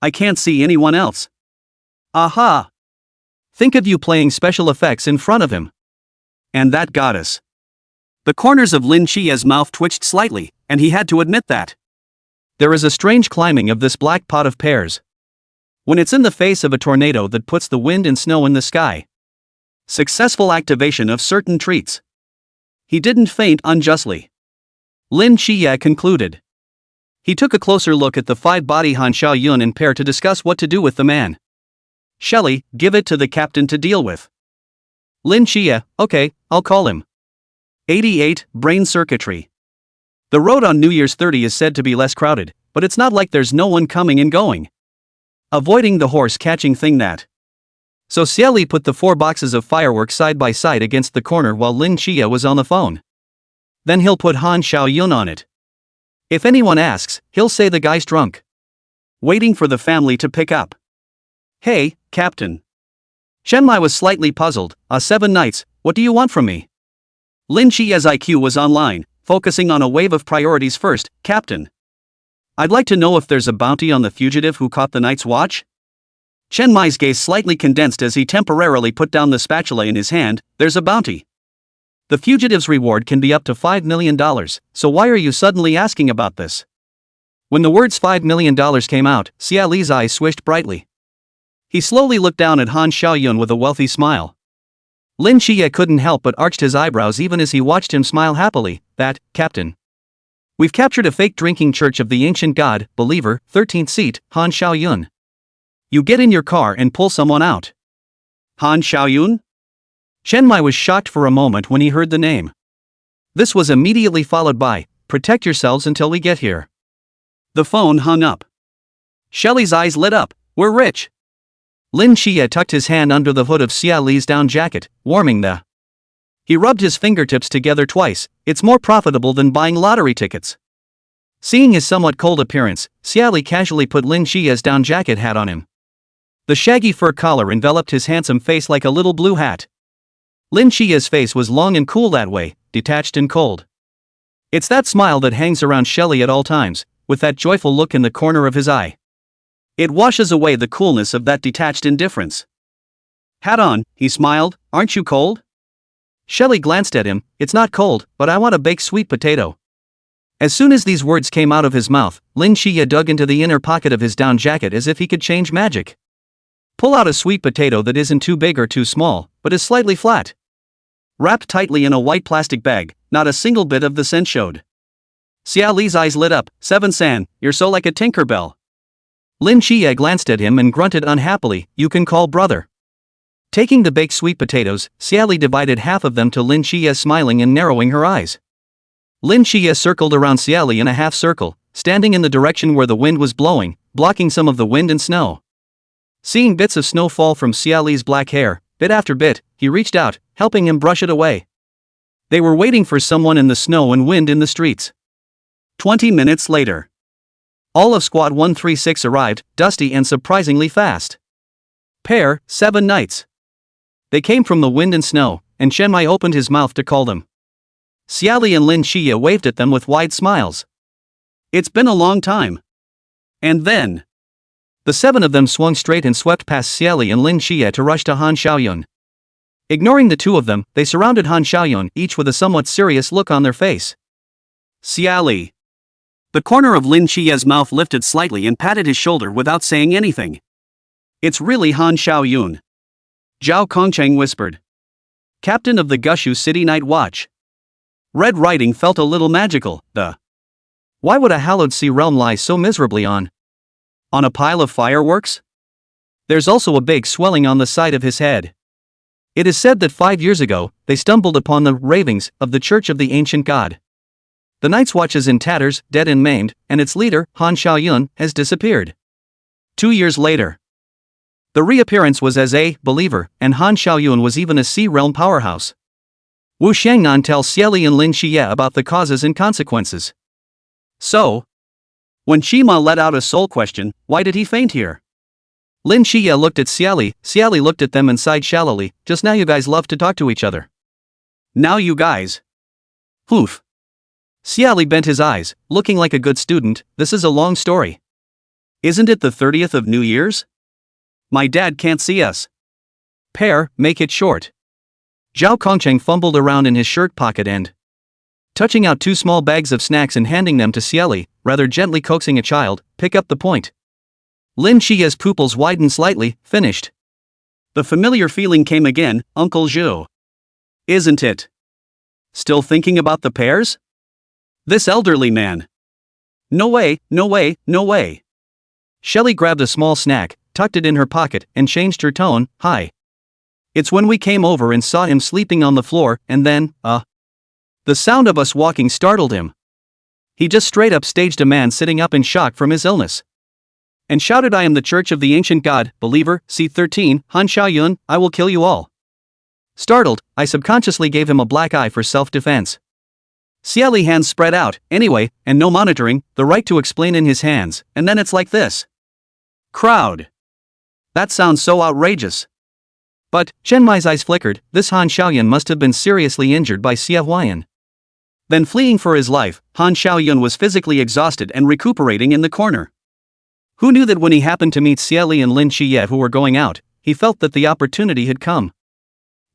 A: I can't see anyone else. Aha! Think of you playing special effects in front of him. And that goddess. The corners of Lin Qiye's mouth twitched slightly, and he had to admit that. There is a strange climbing of this black pot of pears. When it's in the face of a tornado that puts the wind and snow in the sky. Successful activation of certain treats. He didn't faint unjustly. Lin Qiye concluded. He took a closer look at the five-body Han Xiaoyun and Pear to discuss what to do with the man. Xie Li, give it to the captain to deal with. Lin Qiye, okay, I'll call him. 88, Brain Circuitry. The road on New Year's 30 is said to be less crowded, but it's not like there's no one coming and going. Avoiding the horse-catching thing that. So Xie Li put the 4 boxes of fireworks side by side against the corner while Lin Qiye was on the phone. then he'll put Han Xiaoyun on it. If anyone asks, he'll say the guy's drunk. Waiting for the family to pick up. Hey, Captain. Shenmai was slightly puzzled. 7 nights, what do you want from me? Lin Qiye's IQ was online, focusing on a wave of priorities first. Captain. I'd like to know if there's a bounty on the fugitive who caught the night's watch? Shenmai's gaze slightly condensed as he temporarily put down the spatula in his hand. There's a bounty. The fugitive's reward can be up to $5 million, so why are you suddenly asking about this? When the words $5 million came out, Xie Li's eyes swished brightly. He slowly looked down at Han Xiaoyun with a wealthy smile. Lin Qiye couldn't help but arched his eyebrows even as he watched him smile happily. That, Captain. We've captured a fake drinking church of the ancient god, believer, 13th seat, Han Xiaoyun. You get in your car and pull someone out. Han Xiaoyun? Shenmai was shocked for a moment when he heard the name. This was immediately followed by, protect yourselves until we get here. The phone hung up. Shelley's eyes lit up. We're rich. Lin Qiye tucked his hand under the hood of Xie Li's down jacket, warming the. He rubbed his fingertips together twice. It's more profitable than buying lottery tickets. Seeing his somewhat cold appearance, Xie Li casually put Lin Qiye's down jacket hat on him. The shaggy fur collar enveloped his handsome face like a little blue hat. Lin Qiye's face was long and cool that way, detached and cold. It's that smile that hangs around Shelley at all times, with that joyful look in the corner of his eye. It washes away the coolness of that detached indifference. Hat on, he smiled, aren't you cold? Shelley glanced at him. It's not cold, but I want a baked sweet potato. As soon as these words came out of his mouth, Lin Qiye dug into the inner pocket of his down jacket as if he could change magic. Pull out a sweet potato that isn't too big or too small, but is slightly flat. Wrapped tightly in a white plastic bag, not a single bit of the scent showed. Xie Li's eyes lit up. 7-san, you're so like a Tinkerbell. Lin Qiye glanced at him and grunted unhappily. You can call brother. Taking the baked sweet potatoes, Xie Li divided half of them to Lin Qiye, smiling and narrowing her eyes. Lin Qiye circled around Xie Li in a half circle, standing in the direction where the wind was blowing, blocking some of the wind and snow. Seeing bits of snow fall from Xie Li's black hair, bit after bit, he reached out, helping him brush it away. They were waiting for someone in the snow and wind in the streets. 20 minutes later. All of Squad 136 arrived, dusty and surprisingly fast. Pear, 7 nights. They came from the wind and snow, and Shenmai opened his mouth to call them. Xie Li and Lin Qiye waved at them with wide smiles. It's been a long time. And then. The 7 of them swung straight and swept past Xie Li and Lin Qiye to rush to Han Xiaoyun. Ignoring the 2 of them, they surrounded Han Xiaoyun, each with a somewhat serious look on their face. Xie Li. The corner of Lin Qiye's mouth lifted slightly and patted his shoulder without saying anything. It's really Han Xiaoyun. Zhao Kongcheng whispered. Captain of the Gushu City Night Watch. Red Riding felt a little magical. Why would a hallowed sea realm lie so miserably on a pile of fireworks? There's also a big swelling on the side of his head. It is said that 5 years ago, they stumbled upon the ravings of the Church of the Ancient God. The Night's Watch is in tatters, dead and maimed, and its leader, Han Xiaoyun, has disappeared. 2 years later. The reappearance was as a believer, and Han Xiaoyun was even a sea realm powerhouse. Wu Xiangnan tells Xie Li and Lin Qiye about the causes and consequences. So, when Shima let out a soul question, why did he faint here? Lin Qiye looked at Xie Li looked at them and sighed shallowly. Just now you guys love to talk to each other. Now you guys. Poof. Xie Li bent his eyes, looking like a good student. This is a long story. Isn't it the 30th of New Year's? My dad can't see us. Pear, make it short. Zhao Kongcheng fumbled around in his shirt pocket and, touching out 2 small bags of snacks and handing them to Xie Li, rather gently coaxing a child, pick up the point. Lin Qiye's pupils widened slightly, finished. The familiar feeling came again, Uncle Zhou. Isn't it? Still thinking about the pears? This elderly man. No way, no way, no way. Shelley grabbed a small snack, tucked it in her pocket, and changed her tone. Hi. It's when we came over and saw him sleeping on the floor, and then, the sound of us walking startled him. He just straight up staged a man sitting up in shock from his illness. And shouted, I am the Church of the Ancient God, believer, C13, Han Xiaoyun, I will kill you all. Startled, I subconsciously gave him a black eye for self-defense. Xie Li hands spread out, anyway, and no monitoring, the right to explain in his hands, and then it's like this. Crowd. That sounds so outrageous. But, Chen Mai's eyes flickered, this Han Xiaoyun must have been seriously injured by Xie Huayan. Then fleeing for his life, Han Xiaoyun was physically exhausted and recuperating in the corner. Who knew that when he happened to meet Xie Li and Lin Qiye who were going out, he felt that the opportunity had come.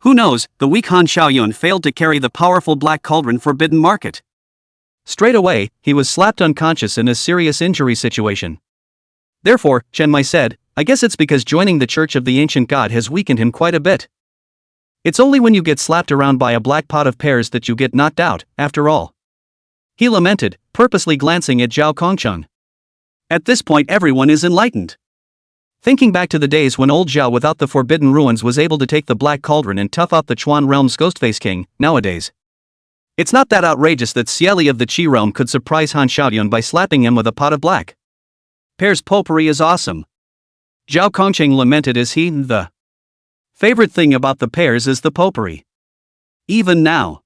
A: Who knows, the weak Han Xiaoyun failed to carry the powerful Black Cauldron Forbidden Market. Straight away, he was slapped unconscious in a serious injury situation. Therefore, Chen Mai said, I guess it's because joining the Church of the Ancient God has weakened him quite a bit. It's only when you get slapped around by a black pot of pears that you get knocked out, after all. He lamented, purposely glancing at Zhao Kongcheng. At this point everyone is enlightened. Thinking back to the days when old Zhao without the Forbidden Ruins was able to take the Black Cauldron and tough out the Chuan Realm's Ghostface King, nowadays. It's not that outrageous that Xie Li of the Qi Realm could surprise Han Xiaoyun by slapping him with a pot of black. Pear's potpourri is awesome. Zhao Kongcheng lamented as the favorite thing about the pears is the potpourri. Even now.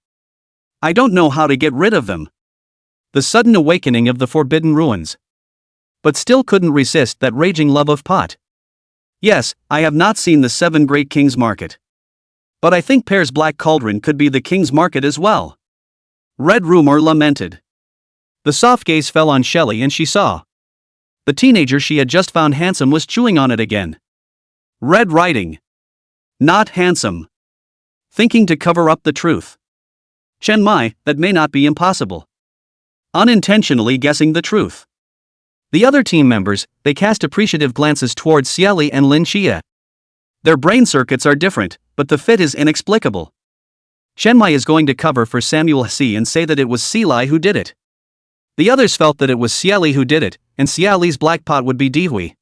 A: I don't know how to get rid of them. The sudden awakening of the Forbidden Ruins. But still couldn't resist that raging love of pot. Yes, I have not seen the 7 Great Kings Market. But I think Pear's Black Cauldron could be the King's Market as well. Red Rumor lamented. The soft gaze fell on Shelley and she saw. The teenager she had just found handsome was chewing on it again. Red writing. Not handsome. Thinking to cover up the truth. Chen Mai, that may not be impossible. Unintentionally guessing the truth. The other team members, they cast appreciative glances towards Xie Li and Lin Qiye. Their brain circuits are different, but the fit is inexplicable. Chen Mai is going to cover for Samuel Xie and say that it was Xie Li who did it. The others felt that it was Xie Li who did it, and Xie Li's black pot would be Dihui.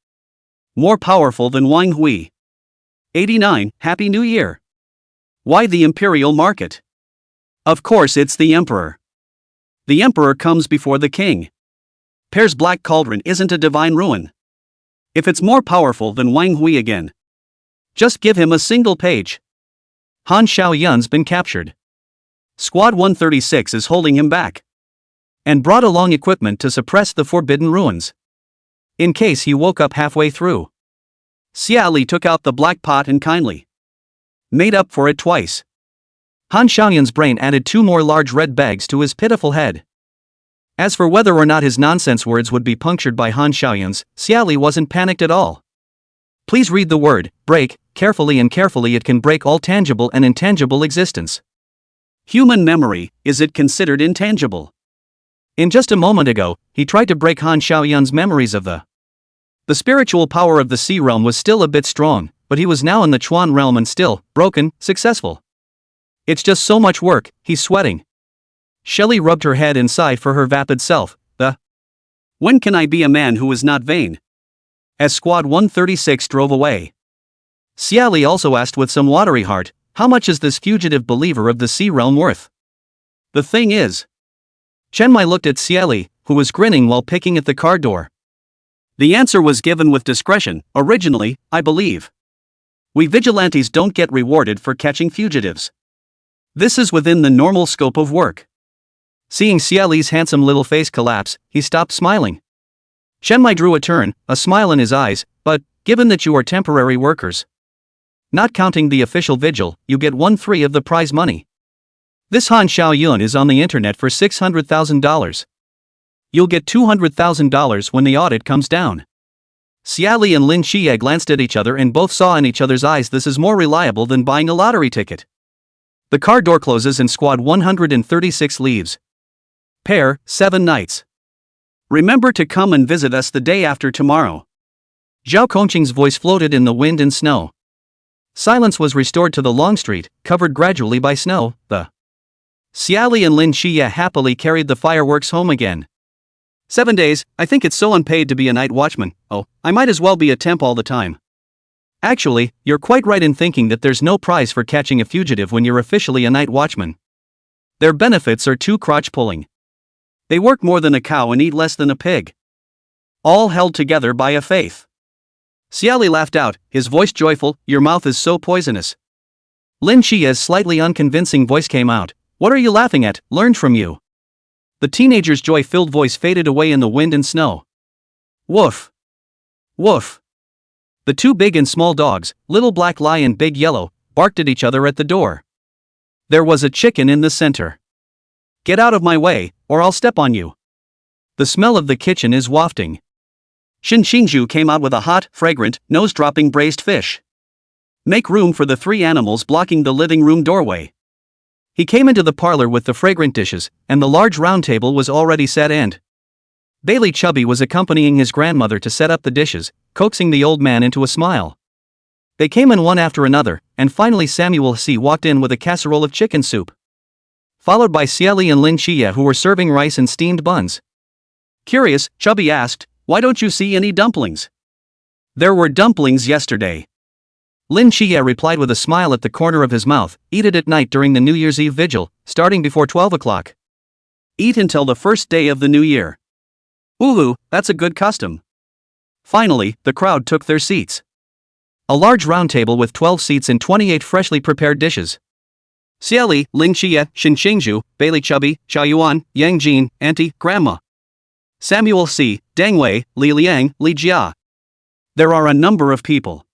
A: More powerful than Wang Hui. 89, Happy New Year. Why the Imperial Market? Of course it's the Emperor. The Emperor comes before the King. Pear's Black Cauldron isn't a divine ruin. If it's more powerful than Wang Hui again. Just give him a single page. Han Xiaoyun's been captured. Squad 136 is holding him back. And brought along equipment to suppress the Forbidden Ruins. In case he woke up halfway through. Xie Li took out the black pot and kindly made up for it twice. Han Xiaoyun's brain added 2 more large red bags to his pitiful head. As for whether or not his nonsense words would be punctured by Han Xiaoyun's, Xie Li wasn't panicked at all. Please read the word, break, carefully and carefully it can break all tangible and intangible existence. Human memory, is it considered intangible? In just a moment ago, he tried to break Han Xiaoyun's memories of the spiritual power of the Sea Realm was still a bit strong, but he was now in the Chuan Realm and still, broken, successful. It's just so much work, he's sweating. Shelley rubbed her head and sighed for her vapid self, when can I be a man who is not vain? As Squad 136 drove away. Xie Li also asked with some watery heart, how much is this fugitive believer of the Sea Realm worth? The thing is. Chen Mai looked at Xie Li, who was grinning while picking at the car door. The answer was given with discretion, originally, I believe. We vigilantes don't get rewarded for catching fugitives. This is within the normal scope of work. Seeing Xie Li's handsome little face collapse, he stopped smiling. Chen Mai drew a turn, a smile in his eyes, but, given that you are temporary workers. Not counting the official vigil, you get 1/3 of the prize money. This Han Xiaoyun is on the internet for $600,000. You'll get $200,000 when the audit comes down. Xie Li and Lin Qiye glanced at each other and both saw in each other's eyes this is more reliable than buying a lottery ticket. The car door closes and Squad 136 leaves. Pear, 7 nights. Remember to come and visit us the day after tomorrow. Zhao Kongqing's voice floated in the wind and snow. Silence was restored to the long street, covered gradually by snow. Xie Li and Lin Qiye happily carried the fireworks home again. 7 days, I think it's so unpaid to be a night watchman. Oh, I might as well be a temp all the time. Actually, you're quite right in thinking that there's no prize for catching a fugitive when you're officially a night watchman. Their benefits are too crotch-pulling. They work more than a cow and eat less than a pig. All held together by a faith. Xie Li laughed out, his voice joyful, your mouth is so poisonous. Lin Qiye's slightly unconvincing voice came out, what are you laughing at, learned from you. The teenager's joy-filled voice faded away in the wind and snow. Woof! Woof! The two big and small dogs, Little Black Lie and Big Yellow, barked at each other at the door. There was a chicken in the center. Get out of my way, or I'll step on you. The smell of the kitchen is wafting. Shin Xingju came out with a hot, fragrant, nose-dropping braised fish. Make room for the three animals blocking the living room doorway. He came into the parlor with the fragrant dishes, and the large round table was already set and Bailey Chubby was accompanying his grandmother to set up the dishes, coaxing the old man into a smile. They came in one after another, and finally Samuel Xie walked in with a casserole of chicken soup. Followed by Xie Li and Lin Qiye, who were serving rice and steamed buns. Curious, Chubby asked, "Why don't you see any dumplings?" "There were dumplings yesterday." Lin Qiye replied with a smile at the corner of his mouth, "Eat it at night during the New Year's Eve vigil, starting before 12 o'clock. Eat until the first day of the new year." Ooh, that's a good custom. Finally, the crowd took their seats. A large round table with 12 seats and 28 freshly prepared dishes. Xie Li, Lin Qiye, Shin Xingju, Bailey Chubby, Xia Yuan, Yang Jin, Auntie, Grandma. Samuel Xie, Deng Wei, Li Liang, Li Jia. There are a number of people.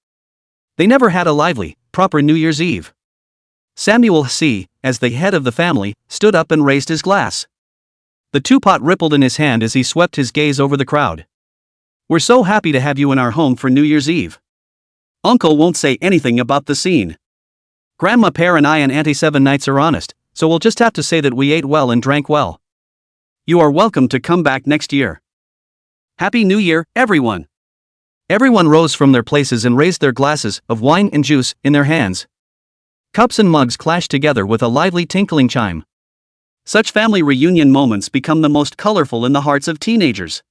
A: They never had a lively, proper New Year's Eve. Samuel Xie, as the head of the family, stood up and raised his glass. The teapot rippled in his hand as he swept his gaze over the crowd. "We're so happy to have you in our home for New Year's Eve. Uncle won't say anything about the scene. Grandma Pear and I and Auntie Seven Nights are honest, so we'll just have to say that we ate well and drank well. You are welcome to come back next year. Happy New Year, everyone!" Everyone rose from their places and raised their glasses of wine and juice in their hands. Cups and mugs clashed together with a lively tinkling chime. Such family reunion moments become the most colorful in the hearts of teenagers.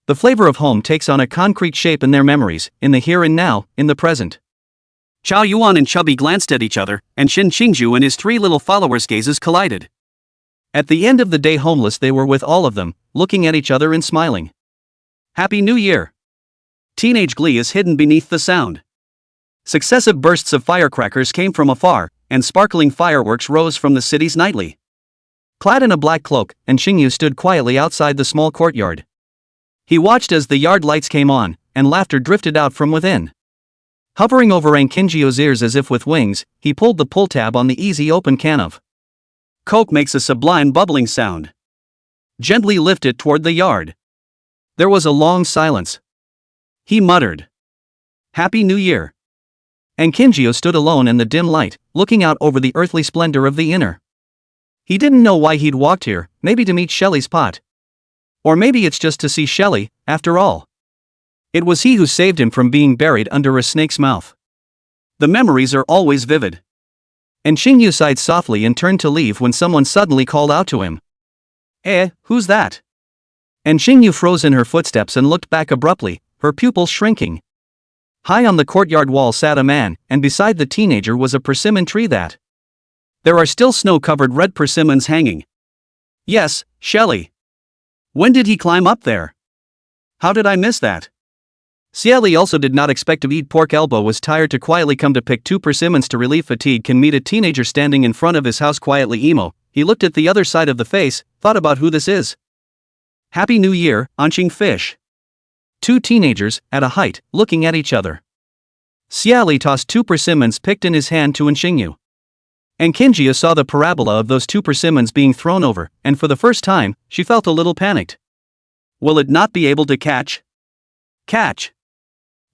A: The flavor of home takes on a concrete shape in their memories, in the here and now, in the present. Xia Yuan and Chubby glanced at each other, and Shin Xingju and his three little followers' gazes collided. At the end of the day, homeless they were with all of them, looking at each other and smiling. Happy New Year! Teenage glee is hidden beneath the sound. Successive bursts of firecrackers came from afar, and sparkling fireworks rose from the cities nightly. Clad in a black cloak, Xingyu stood quietly outside the small courtyard. He watched as the yard lights came on, and laughter drifted out from within. Hovering over Ankingio's ears as if with wings, he pulled the pull tab on the easy open can of Coke. Makes a sublime bubbling sound. Gently lift it toward the yard. There was a long silence. He muttered, "Happy New Year." Ankingio stood alone in the dim light, looking out over the earthly splendor of the inner. He didn't know why he'd walked here, maybe to meet Shelley's pot. Or maybe it's just to see Shelley, after all. It was he who saved him from being buried under a snake's mouth. The memories are always vivid. And Xingyu sighed softly and turned to leave when someone suddenly called out to him. Who's that?" And Xingyu froze in her footsteps and looked back abruptly, her pupils shrinking. High on the courtyard wall sat a man, and beside the teenager was a persimmon tree that. There are still snow-covered red persimmons hanging. Yes, Shelley. When did he climb up there? How did I miss that? Xie Li also did not expect to eat pork elbow, was tired to quietly come to pick 2 persimmons to relieve fatigue. Can meet a teenager standing in front of his house quietly emo. He looked at the other side of the face, thought about who this is. Happy New Year, Anqing Fish. 2 teenagers, at a height, looking at each other. Xie Li tossed 2 persimmons picked in his hand to Xingyu. Ankingio saw the parabola of those 2 persimmons being thrown over, and for the first time, she felt a little panicked. Will it not be able to catch? Catch!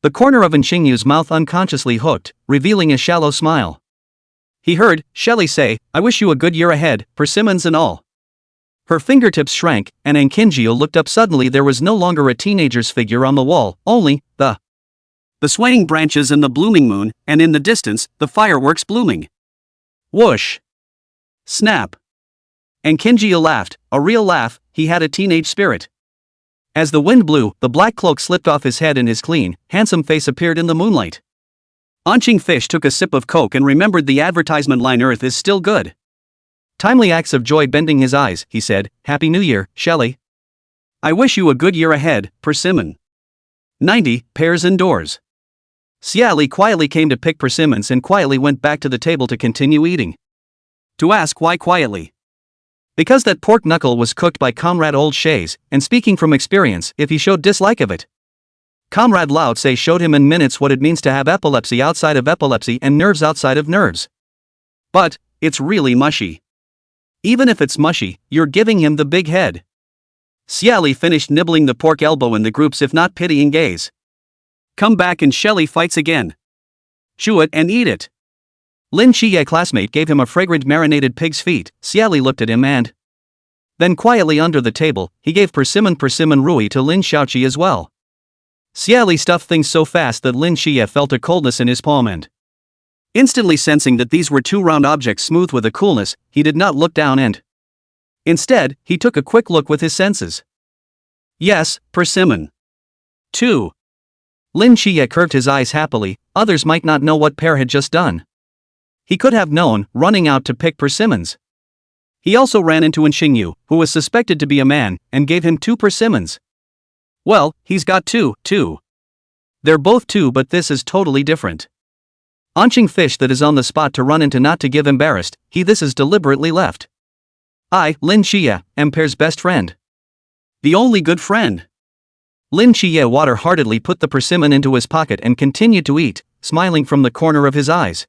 A: The corner of Xingyu's mouth unconsciously hooked, revealing a shallow smile. He heard Shelley say, "I wish you a good year ahead, persimmons and all." Her fingertips shrank, and Ankingio looked up suddenly. There was no longer a teenager's figure on the wall, only the swaying branches and the blooming moon, and in the distance, the fireworks blooming. Whoosh! Snap! Ankingio laughed, a real laugh. He had a teenage spirit. As the wind blew, the black cloak slipped off his head and his clean, handsome face appeared in the moonlight. Anqing Fish took a sip of Coke and remembered the advertisement line, "Earth is still good." Timely acts of joy bending his eyes, he said, "Happy New Year, Shelley. I wish you a good year ahead, persimmon. 90 pairs indoors." Xie Li quietly came to pick persimmons and quietly went back to the table to continue eating. To ask why quietly. Because that pork knuckle was cooked by Comrade Old Shays, and speaking from experience, if he showed dislike of it, Comrade Lao Tse showed him in minutes what it means to have epilepsy outside of epilepsy and nerves outside of nerves. But, it's really mushy. Even if it's mushy, you're giving him the big head. Xie Li finished nibbling the pork elbow in the group's if not pitying gaze. Come back and Xie Li fights again. Chew it and eat it. Lin Qiye classmate gave him a fragrant marinated pig's feet. Xie Li looked at him and then quietly under the table, he gave persimmon rui to Lin Xiaoqi as well. Xie Li stuffed things so fast that Lin Qiye felt a coldness in his palm and instantly sensing that these were two round objects smooth with a coolness, he did not look down and instead, he took a quick look with his senses. Yes, persimmon. 2. Lin Qiye curved his eyes happily. Others might not know what Pear had just done. He could have known, running out to pick persimmons. He also ran into Xingyu, who was suspected to be a man, and gave him 2 persimmons. Well, he's got 2, too. They're both 2, but this is totally different. Anqing fish that is on the spot to run into not to give embarrassed, this is deliberately left. I, Lin Qiye, am Pear's best friend. The only good friend. Lin Qiye water-heartedly put the persimmon into his pocket and continued to eat, smiling from the corner of his eyes.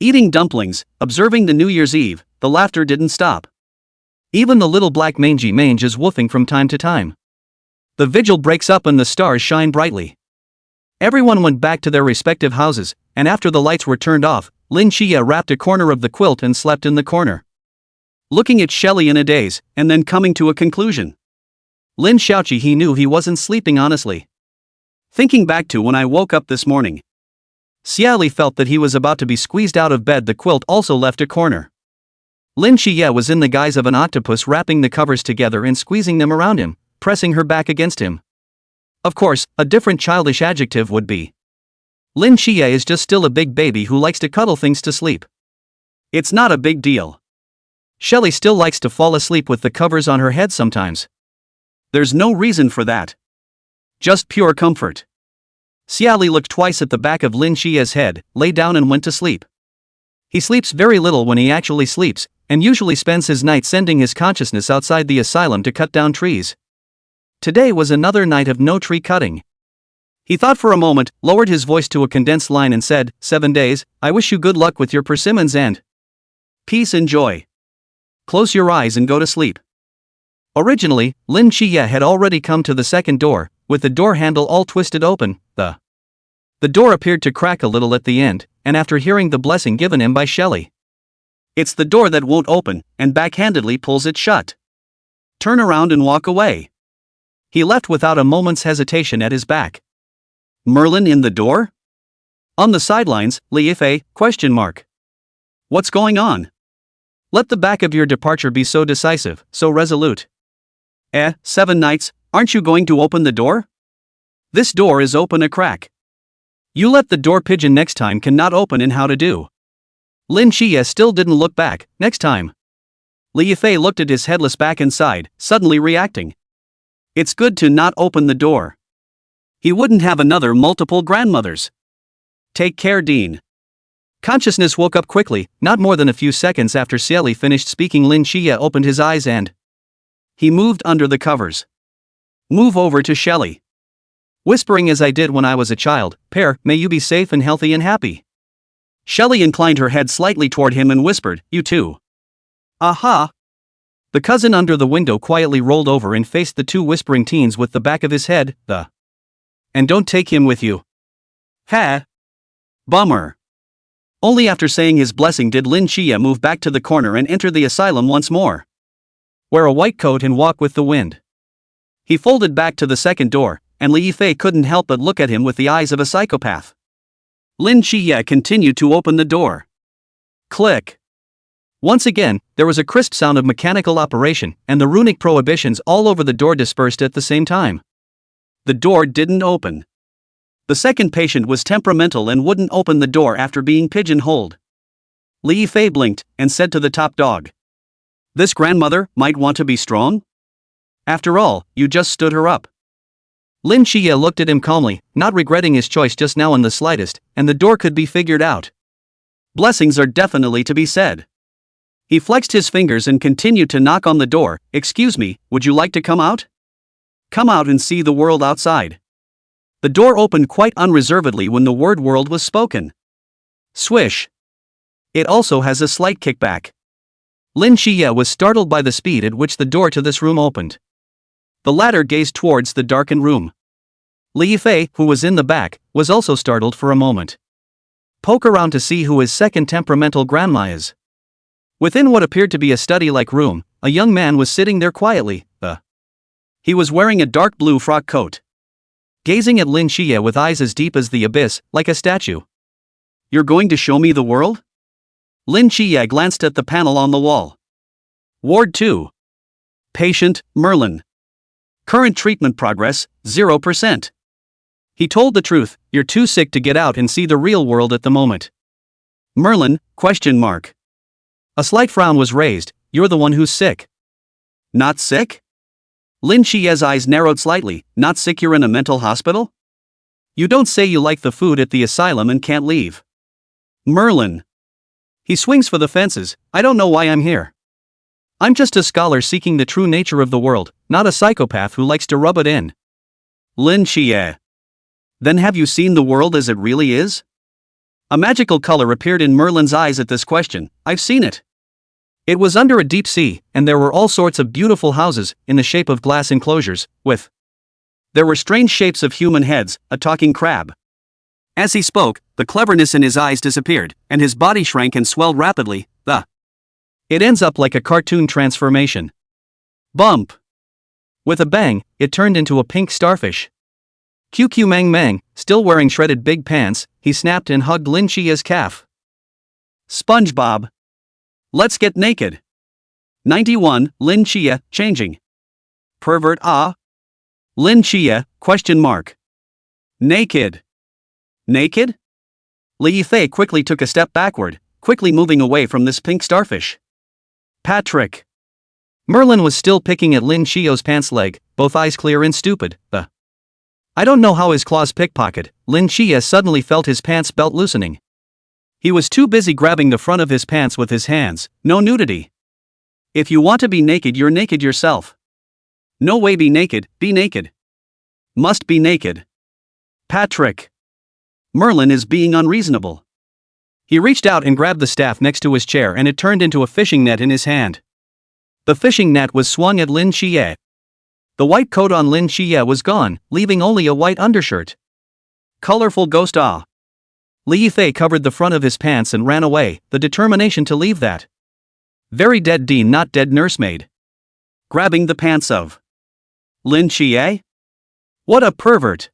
A: Eating dumplings, observing the New Year's Eve, the laughter didn't stop. Even the little black mangy mange is woofing from time to time. The vigil breaks up and the stars shine brightly. Everyone went back to their respective houses, and after the lights were turned off, Lin Qiye wrapped a corner of the quilt and slept in the corner. Looking at Xie Li in a daze, and then coming to a conclusion. Lin Xiaoqi he knew he wasn't sleeping honestly. Thinking back to when I woke up this morning. Xie Li felt that he was about to be squeezed out of bed. The quilt also left a corner. Lin Qiye was in the guise of an octopus wrapping the covers together and squeezing them around him, pressing her back against him. Of course, a different childish adjective would be. Lin Qiye is just still a big baby who likes to cuddle things to sleep. It's not a big deal. Xie Li still likes to fall asleep with the covers on her head sometimes. There's no reason for that. Just pure comfort. Xie Li looked twice at the back of Lin Qiye's head, lay down and went to sleep. He sleeps very little when he actually sleeps, and usually spends his night sending his consciousness outside the asylum to cut down trees. Today was another night of no tree cutting. He thought for a moment, lowered his voice to a condensed line and said, 7 days, I wish you good luck with your persimmons and peace and joy. Close your eyes and go to sleep. Originally, Lin Qiye had already come to the second door, with the door handle all twisted open. The door appeared to crack a little at the end, and after hearing the blessing given him by Xie Li. It's the door that won't open, and backhandedly pulls it shut. Turn around and walk away. He left without a moment's hesitation at his back. Merlin in the door? On the sidelines, Li Yifei, ? What's going on? Let the back of your departure be so decisive, so resolute. 7 nights, aren't you going to open the door? This door is open a crack. You let the door pigeon next time cannot open in how to do. Lin Qiye still didn't look back, next time. Li Yifei looked at his headless back and sighed, suddenly reacting. It's good to not open the door. He wouldn't have another multiple grandmothers. Take care, Dean. Consciousness woke up quickly, not more than a few seconds after Xie Li finished speaking. Lin Qiye opened his eyes and he moved under the covers. Move over to Xie Li. Whispering as I did when I was a child, Pear, may you be safe and healthy and happy. Xie Li inclined her head slightly toward him and whispered, you too. Aha! The cousin under the window quietly rolled over and faced the 2 whispering teens with the back of his head, and don't take him with you. Ha! Bummer. Only after saying his blessing did Lin Qiye move back to the corner and enter the asylum once more. Wear a white coat and walk with the wind. He folded back to the second door, and Li Yifei couldn't help but look at him with the eyes of a psychopath. Lin Qiye continued to open the door. Click. Once again, there was a crisp sound of mechanical operation, and the runic prohibitions all over the door dispersed at the same time. The door didn't open. The second patient was temperamental and wouldn't open the door after being pigeonholed. Li Yifei blinked and said to the top dog. This grandmother might want to be strong? After all, you just stood her up. Lin Qiye looked at him calmly, not regretting his choice just now in the slightest, and the door could be figured out. Blessings are definitely to be said. He flexed his fingers and continued to knock on the door. "Excuse me, would you like to come out? Come out and see the world outside." The door opened quite unreservedly when the word world was spoken. Swish. It also has a slight kickback. Lin Qiye was startled by the speed at which the door to this room opened. The latter gazed towards the darkened room. Li Fei, who was in the back, was also startled for a moment. Poke around to see who his second temperamental grandma is. Within what appeared to be a study-like room, a young man was sitting there quietly. He was wearing a dark blue frock coat. Gazing at Lin Qiye with eyes as deep as the abyss, like a statue. "You're going to show me the world?" Lin Qiye glanced at the panel on the wall. Ward 2. Patient, Merlin. Current treatment progress, 0%. He told the truth, "You're too sick to get out and see the real world at the moment." Merlin, question mark. A slight frown was raised. "You're the one who's sick." "Not sick?" Lin Qiye's eyes narrowed slightly. "Not sick, you're in a mental hospital? You don't say you like the food at the asylum and can't leave." Merlin. He swings for the fences. "I don't know why I'm here. I'm just a scholar seeking the true nature of the world, not a psychopath who likes to rub it in." Lin Qiye. "Then have you seen the world as it really is?" A magical color appeared in Merlin's eyes at this question. "I've seen it. It was under a deep sea, and there were all sorts of beautiful houses, in the shape of glass enclosures, with. There were strange shapes of human heads, a talking crab." As he spoke, the cleverness in his eyes disappeared, and his body shrank and swelled rapidly. It ends up like a cartoon transformation. Bump. With a bang, it turned into a pink starfish. QQ Mang Mang, still wearing shredded big pants, he snapped and hugged Lin Qiye's calf. SpongeBob. Let's get naked. 91, Lin Qiye, changing. Pervert ah? Lin Qiye, question mark. Naked. Naked? Li Fei quickly took a step backward, quickly moving away from this pink starfish. Patrick. Merlin was still picking at Lin Qiye's pants leg, both eyes clear and stupid. I don't know how his claws pickpocket. Lin Qiye suddenly felt his pants belt loosening. He was too busy grabbing the front of his pants with his hands. No nudity. If you want to be naked, you're naked yourself. No way, be naked, be naked. Must be naked. Patrick. Merlin is being unreasonable. He reached out and grabbed the staff next to his chair, and it turned into a fishing net in his hand. The fishing net was swung at Lin Qiye. The white coat on Lin Qiye was gone, leaving only a white undershirt. Colorful ghost ah. Li Fei covered the front of his pants and ran away, the determination to leave that. Very dead Dean, not dead nursemaid. Grabbing the pants of Lin Qiye? What a pervert.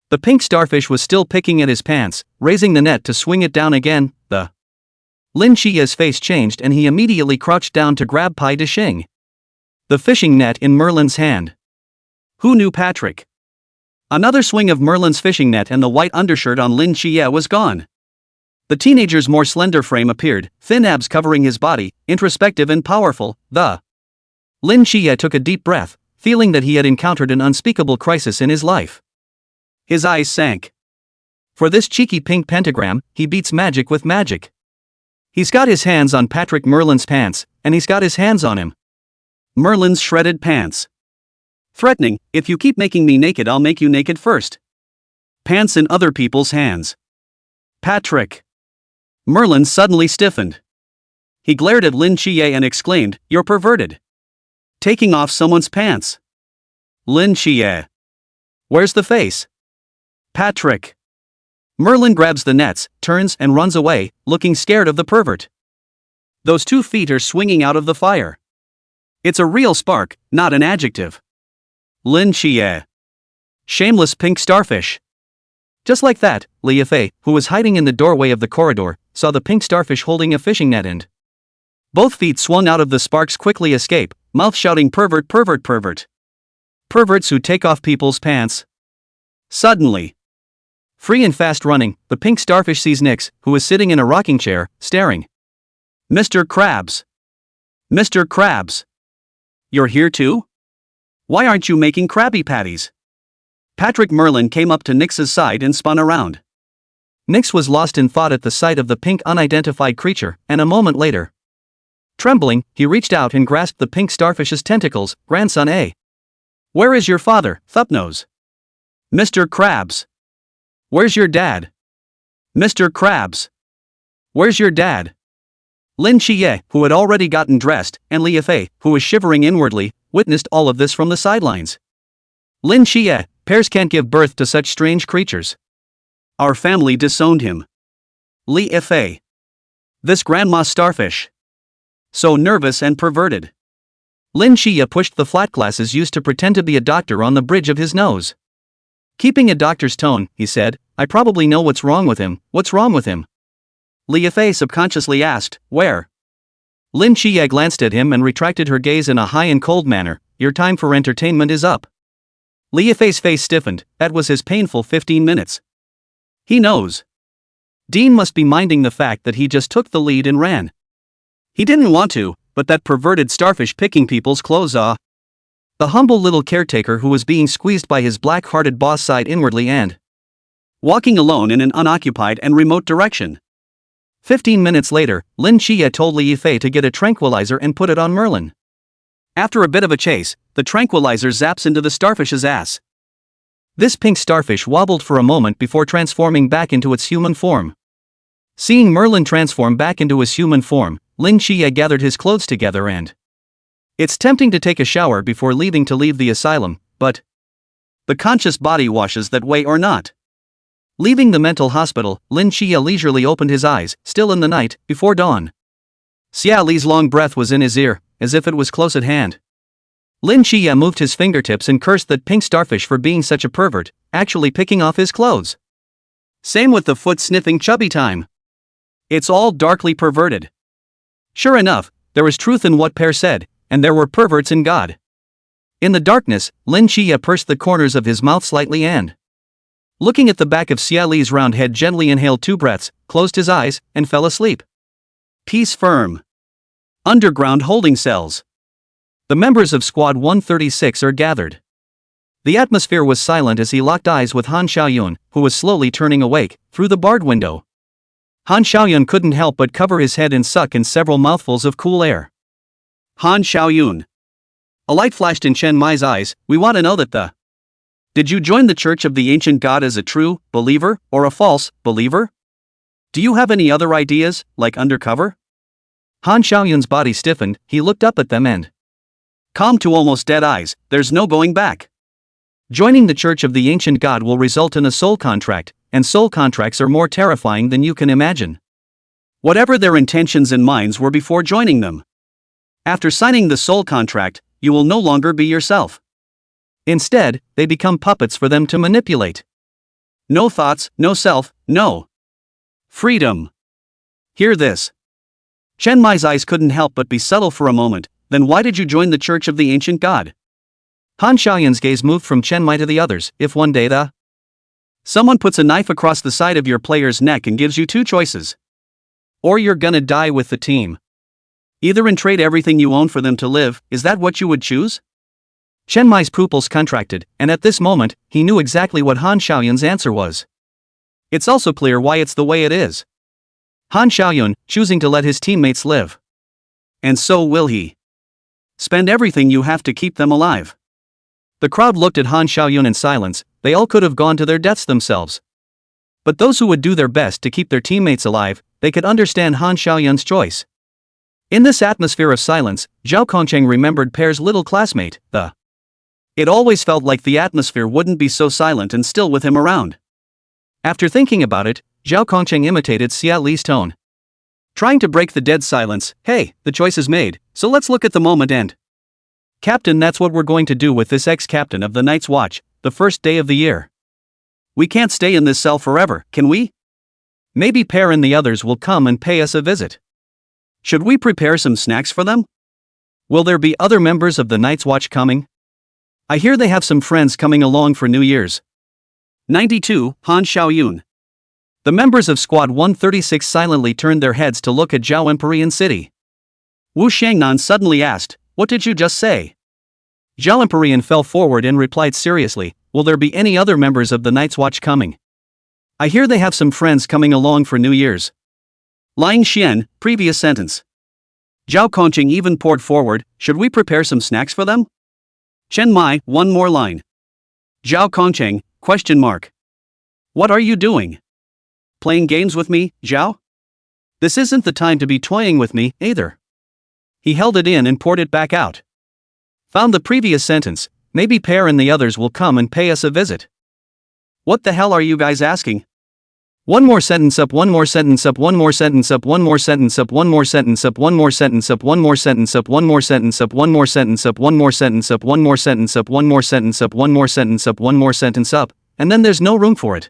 A: The pink starfish was still picking at his pants, raising the net to swing it down again. Lin Qiye's face changed and he immediately crouched down to grab Pai De Xing. The fishing net in Merlin's hand. Who knew Patrick? Another swing of Merlin's fishing net and the white undershirt on Lin Qiye was gone. The teenager's more slender frame appeared, thin abs covering his body, introspective and powerful. Lin Qiye took a deep breath, feeling that he had encountered an unspeakable crisis in his life. His eyes sank. For this cheeky pink pentagram, he beats magic with magic. He's got his hands on Patrick Merlin's pants, and he's got his hands on him. Merlin's shredded pants. Threatening, "If you keep making me naked, I'll make you naked first." Pants in other people's hands. Patrick. Merlin suddenly stiffened. He glared at Lin Qiye and exclaimed, "You're perverted. Taking off someone's pants." Lin Qiye. Where's the face? Patrick. Merlin grabs the nets, turns and runs away, looking scared of the pervert. Those 2 feet are swinging out of the fire. It's a real spark, not an adjective. Lin Qiye. Shameless pink starfish. Just like that, Li Fei, who was hiding in the doorway of the corridor, saw the pink starfish holding a fishing net and both feet swung out of the sparks quickly escape, mouth shouting, "Pervert, pervert, pervert." Perverts who take off people's pants. Suddenly. Free and fast running, the pink starfish sees Nix, who is sitting in a rocking chair, staring. "Mr. Krabs. Mr. Krabs. You're here too? Why aren't you making Krabby Patties?" Patrick Merlin came up to Nix's side and spun around. Nix was lost in thought at the sight of the pink unidentified creature, and a moment later, Trembling, he reached out and grasped the pink starfish's tentacles. Grandson A. Where is your father, Thupnose? Mr. Krabs. Where's your dad? Mr. Krabs. Where's your dad? Lin Qiye, who had already gotten dressed, and Li Fei, who was shivering inwardly, witnessed all of this from the sidelines. Lin Qiye, Pears can't give birth to such strange creatures. Our family disowned him. Li Fei. This grandma starfish. So nervous and perverted. Lin Qiye pushed the flat glasses used to pretend to be a doctor on the bridge of his nose. Keeping a doctor's tone, he said, I probably know what's wrong with him. What's wrong with him? Li Fei subconsciously asked, where? Lin Qiye glanced at him and retracted her gaze in a high and cold manner. Your time for entertainment is up. Li Fei's face stiffened. That was his painful 15 minutes. He knows. Dean must be minding the fact that he just took the lead and ran. He didn't want to, but that perverted starfish picking people's clothes The humble little caretaker who was being squeezed by his black-hearted boss sighed inwardly and walking alone in an unoccupied and remote direction. 15 minutes later, Lin Qiye told Li Fei to get a tranquilizer and put it on Merlin. After a bit of a chase, the tranquilizer zaps into the starfish's ass. This pink starfish wobbled for a moment before transforming back into its human form. Seeing Merlin transform back into his human form, Lin Qiye gathered his clothes together and it's tempting to take a shower before leaving to leave the asylum, but the conscious body washes that way or not. Leaving the mental hospital, Lin Qiye leisurely opened his eyes, still in the night, before dawn. Xie Li's long breath was in his ear, as if it was close at hand. Lin Qiye moved his fingertips and cursed that pink starfish for being such a pervert, actually picking off his clothes. Same with the foot-sniffing chubby time. It's all darkly perverted. Sure enough, there was truth in what Pear said, and there were perverts in God. In the darkness, Lin Qiye pursed the corners of his mouth slightly and, looking at the back of Xie Li's round head, gently inhaled 2 breaths, closed his eyes, and fell asleep. Peace firm. Underground holding cells. The members of Squad 136 are gathered. The atmosphere was silent as he locked eyes with Han Xiaoyun, who was slowly turning awake, through the barred window. Han Xiaoyun couldn't help but cover his head and suck in several mouthfuls of cool air. Han Xiaoyun. A light flashed in Chen Mai's eyes. We want to know that Did you join the Church of the Ancient God as a true believer or a false believer? Do you have any other ideas, like undercover? Han Xiaoyun's body stiffened. He looked up at them and calm to almost dead eyes. There's no going back. Joining the Church of the Ancient God will result in a soul contract, and soul contracts are more terrifying than you can imagine. Whatever their intentions and minds were before joining them. After signing the soul contract, you will no longer be yourself. Instead, they become puppets for them to manipulate. No thoughts, no self, no freedom. Hear this. Chen Mai's eyes couldn't help but be subtle for a moment. Then why did you join the Church of the Ancient God? Han Xiaoyun's gaze moved from Chen Mai to the others. If one day someone puts a knife across the side of your player's neck and gives you 2 choices. Or you're gonna die with the team. Either and trade everything you own for them to live, is that what you would choose? Chen Mai's pupils contracted, and at this moment, he knew exactly what Han Xiaoyun's answer was. It's also clear why it's the way it is. Han Xiaoyun, choosing to let his teammates live. And so will he. Spend everything you have to keep them alive. The crowd looked at Han Xiaoyun in silence. They all could have gone to their deaths themselves. But those who would do their best to keep their teammates alive, they could understand Han Xiaoyun's choice. In this atmosphere of silence, Zhao Kongcheng remembered Pear's little classmate, It always felt like the atmosphere wouldn't be so silent and still with him around. After thinking about it, Zhao Kongcheng imitated Xie Li's tone. Trying to break the dead silence. Hey, the choice is made, so let's look at the moment and Captain, that's what we're going to do with this ex-captain of the Night's Watch, the first day of the year. We can't stay in this cell forever, can we? Maybe Pear and the others will come and pay us a visit. Should we prepare some snacks for them? Will there be other members of the Night's Watch coming? I hear they have some friends coming along for New Year's. 92, Han Xiaoyun. The members of Squad 136 silently turned their heads to look at Zhao Emporian City. Wu Shangnan suddenly asked, what did you just say? Zhao Emporian fell forward and replied seriously, will there be any other members of the Night's Watch coming? I hear they have some friends coming along for New Year's. Lying Xian, previous sentence. Zhao Kongqing even poured forward, should we prepare some snacks for them? Chen Mai, one more line. Zhao Kongqing, question mark. What are you doing? Playing games with me, Zhao? This isn't the time to be toying with me, either. He held it in and poured it back out. Found the previous sentence, maybe Pear and the others will come and pay us a visit. What the hell are you guys asking? One more sentence up, one more sentence up, one more sentence up, one more sentence up, one more sentence up, one more sentence up, one more sentence up, one more sentence up, one more sentence up, one more sentence up, one more sentence up, one more sentence up, one more sentence up, one more sentence up, and then there's no room for it.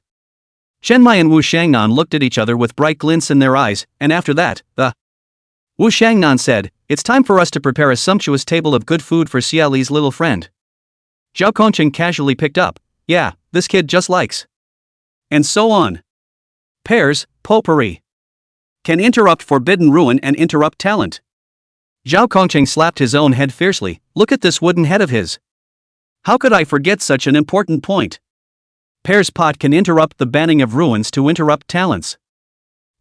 A: Chen Mai and Wu Shangnan looked at each other with bright glints in their eyes, and after that, Wu Shangnan said, it's time for us to prepare a sumptuous table of good food for Xie Li's little friend. Zhao Kongqing casually picked up, yeah, this kid just likes. And so on. Pairs, potpourri. Can interrupt forbidden ruin and interrupt talent. Zhao Kongqing slapped his own head fiercely, look at this wooden head of his. How could I forget such an important point? Pear's pot can interrupt the banning of ruins to interrupt talents.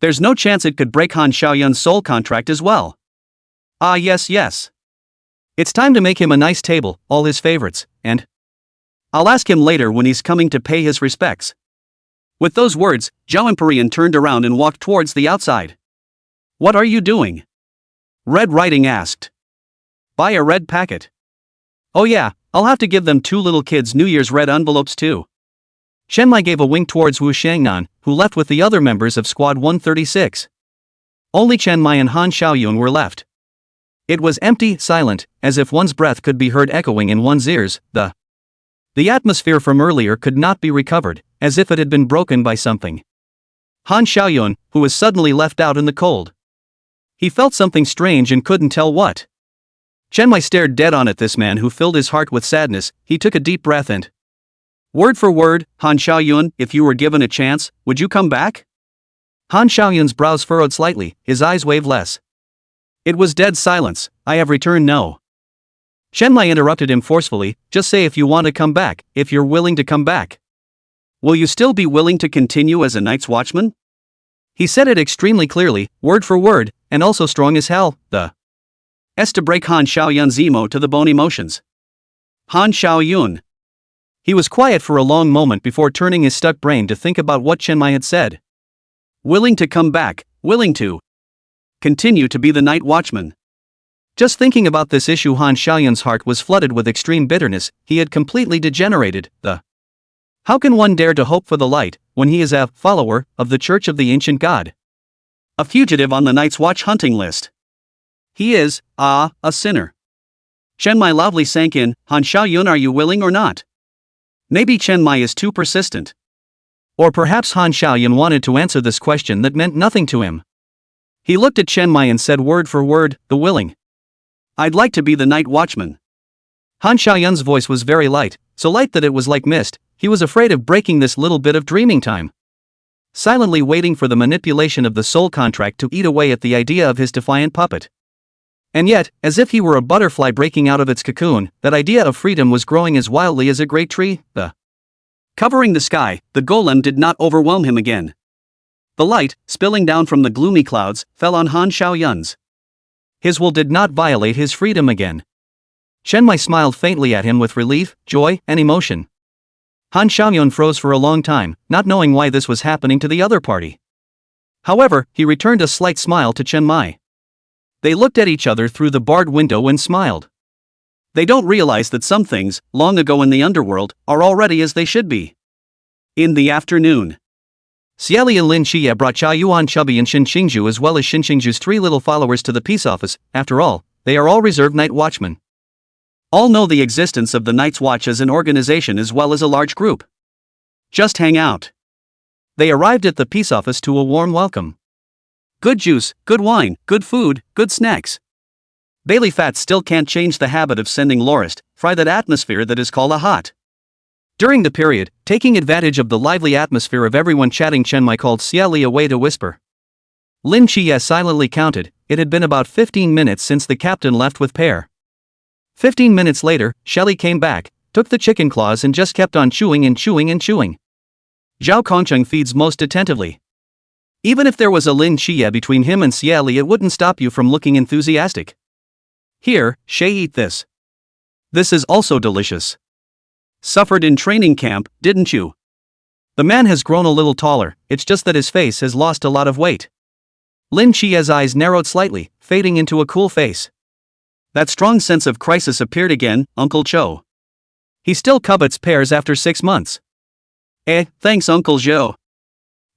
A: There's no chance it could break Han Xiaoyun's soul contract as well. Ah yes. It's time to make him a nice table, all his favorites, and I'll ask him later when he's coming to pay his respects. With those words, Zhao Empyrean turned around and walked towards the outside. What are you doing? Red Riding asked. Buy a red packet. Oh yeah, I'll have to give them two little kids New Year's red envelopes too. Chen Mai gave a wink towards Wu Shangnan, who left with the other members of Squad 136. Only Chen Mai and Han Xiaoyun were left. It was empty, silent, as if one's breath could be heard echoing in one's ears. The atmosphere from earlier could not be recovered, as if it had been broken by something. Han Xiaoyun, who was suddenly left out in the cold. He felt something strange and couldn't tell what. Chen Mai stared dead on at this man who filled his heart with sadness. He took a deep breath and, word for word, Han Xiaoyun, if you were given a chance, would you come back? Han Xiaoyun's brows furrowed slightly, his eyes waved less. It was dead silence. I have returned no. Chen Mai interrupted him forcefully, just say if you want to come back, if you're willing to come back. Will you still be willing to continue as a night's watchman? He said it extremely clearly, word for word, and also strong as hell, to break Han Xiaoyun's emo to the bone emotions. Han Xiaoyun. He was quiet for a long moment before turning his stuck brain to think about what Chen Mai had said. Willing to come back, willing to continue to be the night watchman. Just thinking about this issue, Han Xiaoyun's heart was flooded with extreme bitterness. He had completely degenerated. How can one dare to hope for the light, when he is a follower of the Church of the Ancient God? A fugitive on the Night's Watch hunting list. He is, a sinner. Chen Mai loudly sank in. Han Xiaoyun, are you willing or not? Maybe Chen Mai is too persistent. Or perhaps Han Xiaoyun wanted to answer this question that meant nothing to him. He looked at Chen Mai and said word for word, the willing. I'd like to be the night watchman. Han Xiaoyun's voice was very light, so light that it was like mist. He was afraid of breaking this little bit of dreaming time. Silently waiting for the manipulation of the soul contract to eat away at the idea of his defiant puppet. And yet, as if he were a butterfly breaking out of its cocoon, that idea of freedom was growing as wildly as a great tree. Covering the sky, the golem did not overwhelm him again. The light, spilling down from the gloomy clouds, fell on Han Xiaoyun's. His will did not violate his freedom again. Chen Mai smiled faintly at him with relief, joy, and emotion. Han Xiaoyun froze for a long time, not knowing why this was happening to the other party. However, he returned a slight smile to Chen Mai. They looked at each other through the barred window and smiled. They don't realize that some things, long ago in the underworld, are already as they should be. In the afternoon, Xie Li and Lin Qiye brought Cha Yuan Chubby and Xin Xingzhu as well as Xin Xingzhu's 3 little followers to the peace office. After all, they are all reserve night watchmen. All know the existence of the Night's Watch as an organization as well as a large group. Just hang out. They arrived at the peace office to a warm welcome. Good juice, good wine, good food, good snacks. Bailey Fats still can't change the habit of sending Lorist, fry that atmosphere that is called a hot. During the period, taking advantage of the lively atmosphere of everyone chatting, Chen Mai called Xie Li away to whisper. Lin Qiye silently counted. It had been about 15 minutes since the captain left with Pear. 15 minutes later, Xie Li came back, took the chicken claws and just kept on chewing and chewing and chewing. Zhao Kongqing feeds most attentively. Even if there was a Lin Qiye between him and Xie Li, it wouldn't stop you from looking enthusiastic. Here, Shay, eat this. This is also delicious. Suffered in training camp, didn't you? The man has grown a little taller, it's just that his face has lost a lot of weight. Lin Qiye's eyes narrowed slightly, fading into a cool face. That strong sense of crisis appeared again, Uncle Cho. He still covets pears after 6 months. Thanks Uncle Zhou.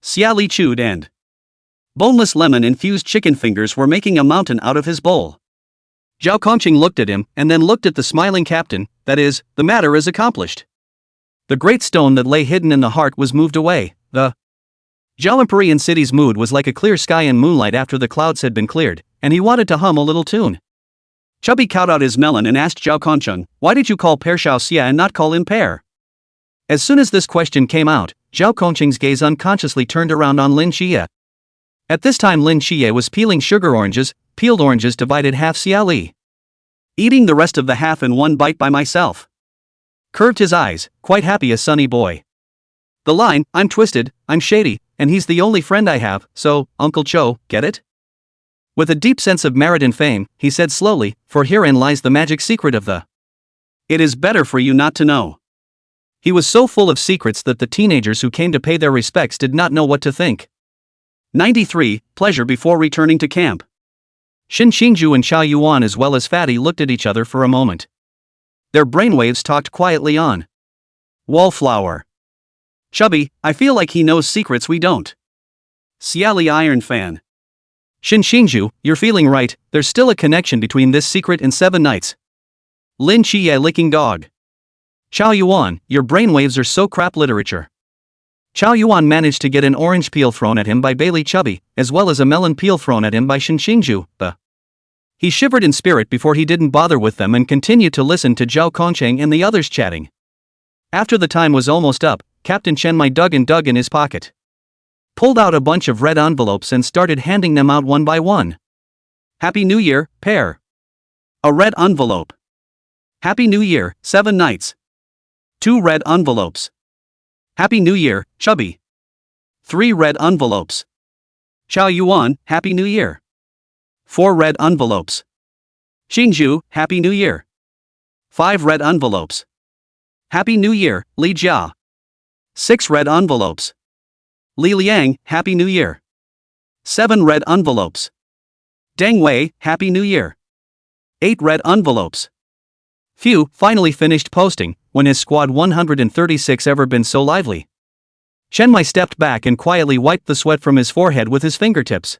A: Xie Li chewed and boneless lemon-infused chicken fingers were making a mountain out of his bowl. Zhao Kongqing looked at him and then looked at the smiling captain, that is, the matter is accomplished. The great stone that lay hidden in the heart was moved away, the Zhaomperian city's mood was like a clear sky in moonlight after the clouds had been cleared, and he wanted to hum a little tune. Chubby cowed out his melon and asked Zhao Kongqing, why did you call Pear Xiao Xie and not call him Pear? As soon as this question came out, Zhao Kongqing's gaze unconsciously turned around on Lin Qiye. At this time Lin Qiye was peeling sugar oranges, peeled oranges divided half. Xie Li. Eating the rest of the half in one bite by myself. Curved his eyes, quite happy as sunny boy. The line, I'm twisted, I'm shady, and he's the only friend I have, so, Uncle Cho, get it? With a deep sense of merit and fame, he said slowly, for herein lies the magic secret of the. It is better for you not to know. He was so full of secrets that the teenagers who came to pay their respects did not know what to think. 93. Pleasure before returning to camp. Xin Xingju and Chao Yuan as well as Fatty looked at each other for a moment. Their brainwaves talked quietly on. Wallflower. Chubby, I feel like he knows secrets we don't. Xie Li Iron Fan. Xin Xingju, you're feeling right, there's still a connection between this secret and 7 nights. Lin Qiye licking dog. Chao Yuan, your brainwaves are so crap literature. Chao Yuan managed to get an orange peel thrown at him by Bailey Chubby, as well as a melon peel thrown at him by Xin Xingju, He shivered in spirit before he didn't bother with them and continued to listen to Zhao Kongqing and the others chatting. After the time was almost up, Captain Chen Mai dug in his pocket. Pulled out a bunch of red envelopes and started handing them out one by one. Happy New Year, Pear. A red envelope. Happy New Year, 7 nights. 2 red envelopes. Happy New Year, Chubby. 3 red envelopes. Chao Yuan, Happy New Year. 4 red envelopes. Xingju, Happy New Year. 5 red envelopes. Happy New Year, Li Jia. 6 red envelopes. Li Liang, Happy New Year. 7 red envelopes. Deng Wei, Happy New Year. 8 red envelopes. Phew, finally finished posting, when has squad 136 ever been so lively? Chen Mai stepped back and quietly wiped the sweat from his forehead with his fingertips.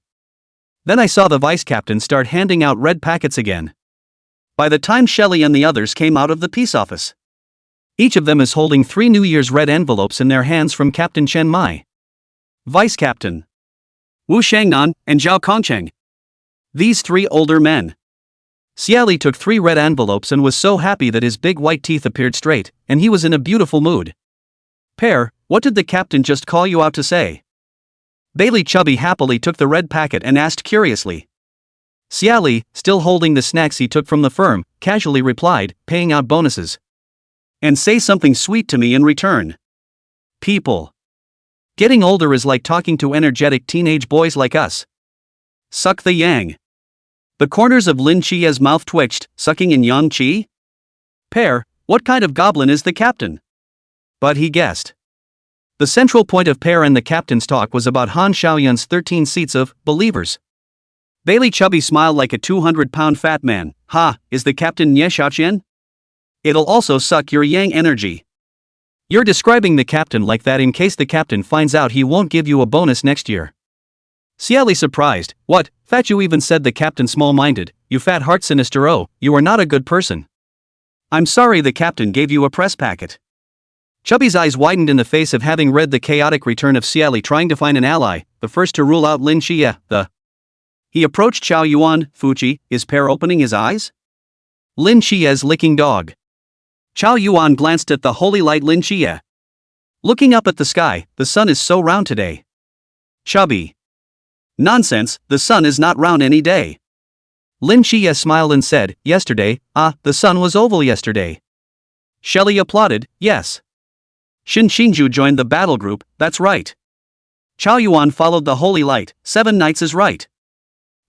A: Then I saw the vice captain start handing out red packets again. By the time Shelley and the others came out of the peace office, each of them is holding 3 New Year's red envelopes in their hands from Captain Chen Mai, Vice Captain Wu Shangnan, and Zhao Kongqing. These 3 older men. Xie Li took 3 red envelopes and was so happy that his big white teeth appeared straight, and he was in a beautiful mood. Pear, what did the captain just call you out to say? Bailey Chubby happily took the red packet and asked curiously. Xie Li, still holding the snacks he took from the firm, casually replied, paying out bonuses. And say something sweet to me in return. People. Getting older is like talking to energetic teenage boys like us. Suck the yang. The corners of Lin Qiye's mouth twitched, sucking in yang qi? Pear, what kind of goblin is the captain? But he guessed. The central point of Pear and the captain's talk was about Han Xiaoyun's 13 seats of believers. Bailey Chubby smiled like a 200-pound fat man. Ha, is the captain Nie Xiaoqian? It'll also suck your yang energy. You're describing the captain like that in case the captain finds out he won't give you a bonus next year. Xie Li surprised, what, fat you even said the captain small-minded, you fat heart sinister oh, you are not a good person. I'm sorry the captain gave you a press packet. Chubby's eyes widened in the face of having read the chaotic return of Xie Li trying to find an ally, the first to rule out Lin Qiye, He approached Chao Yuan, Fuji, is Pear opening his eyes? Lin Qiye's licking dog. Chao Yuan glanced at the holy light Lin Qiye. Looking up at the sky, the sun is so round today. Chubby. Nonsense, the sun is not round any day. Lin Qiye smiled and said, yesterday, the sun was oval yesterday. Shelley applauded, yes. Xin Xingju joined the battle group, that's right. Chao Yuan followed the holy light, 7 nights is right.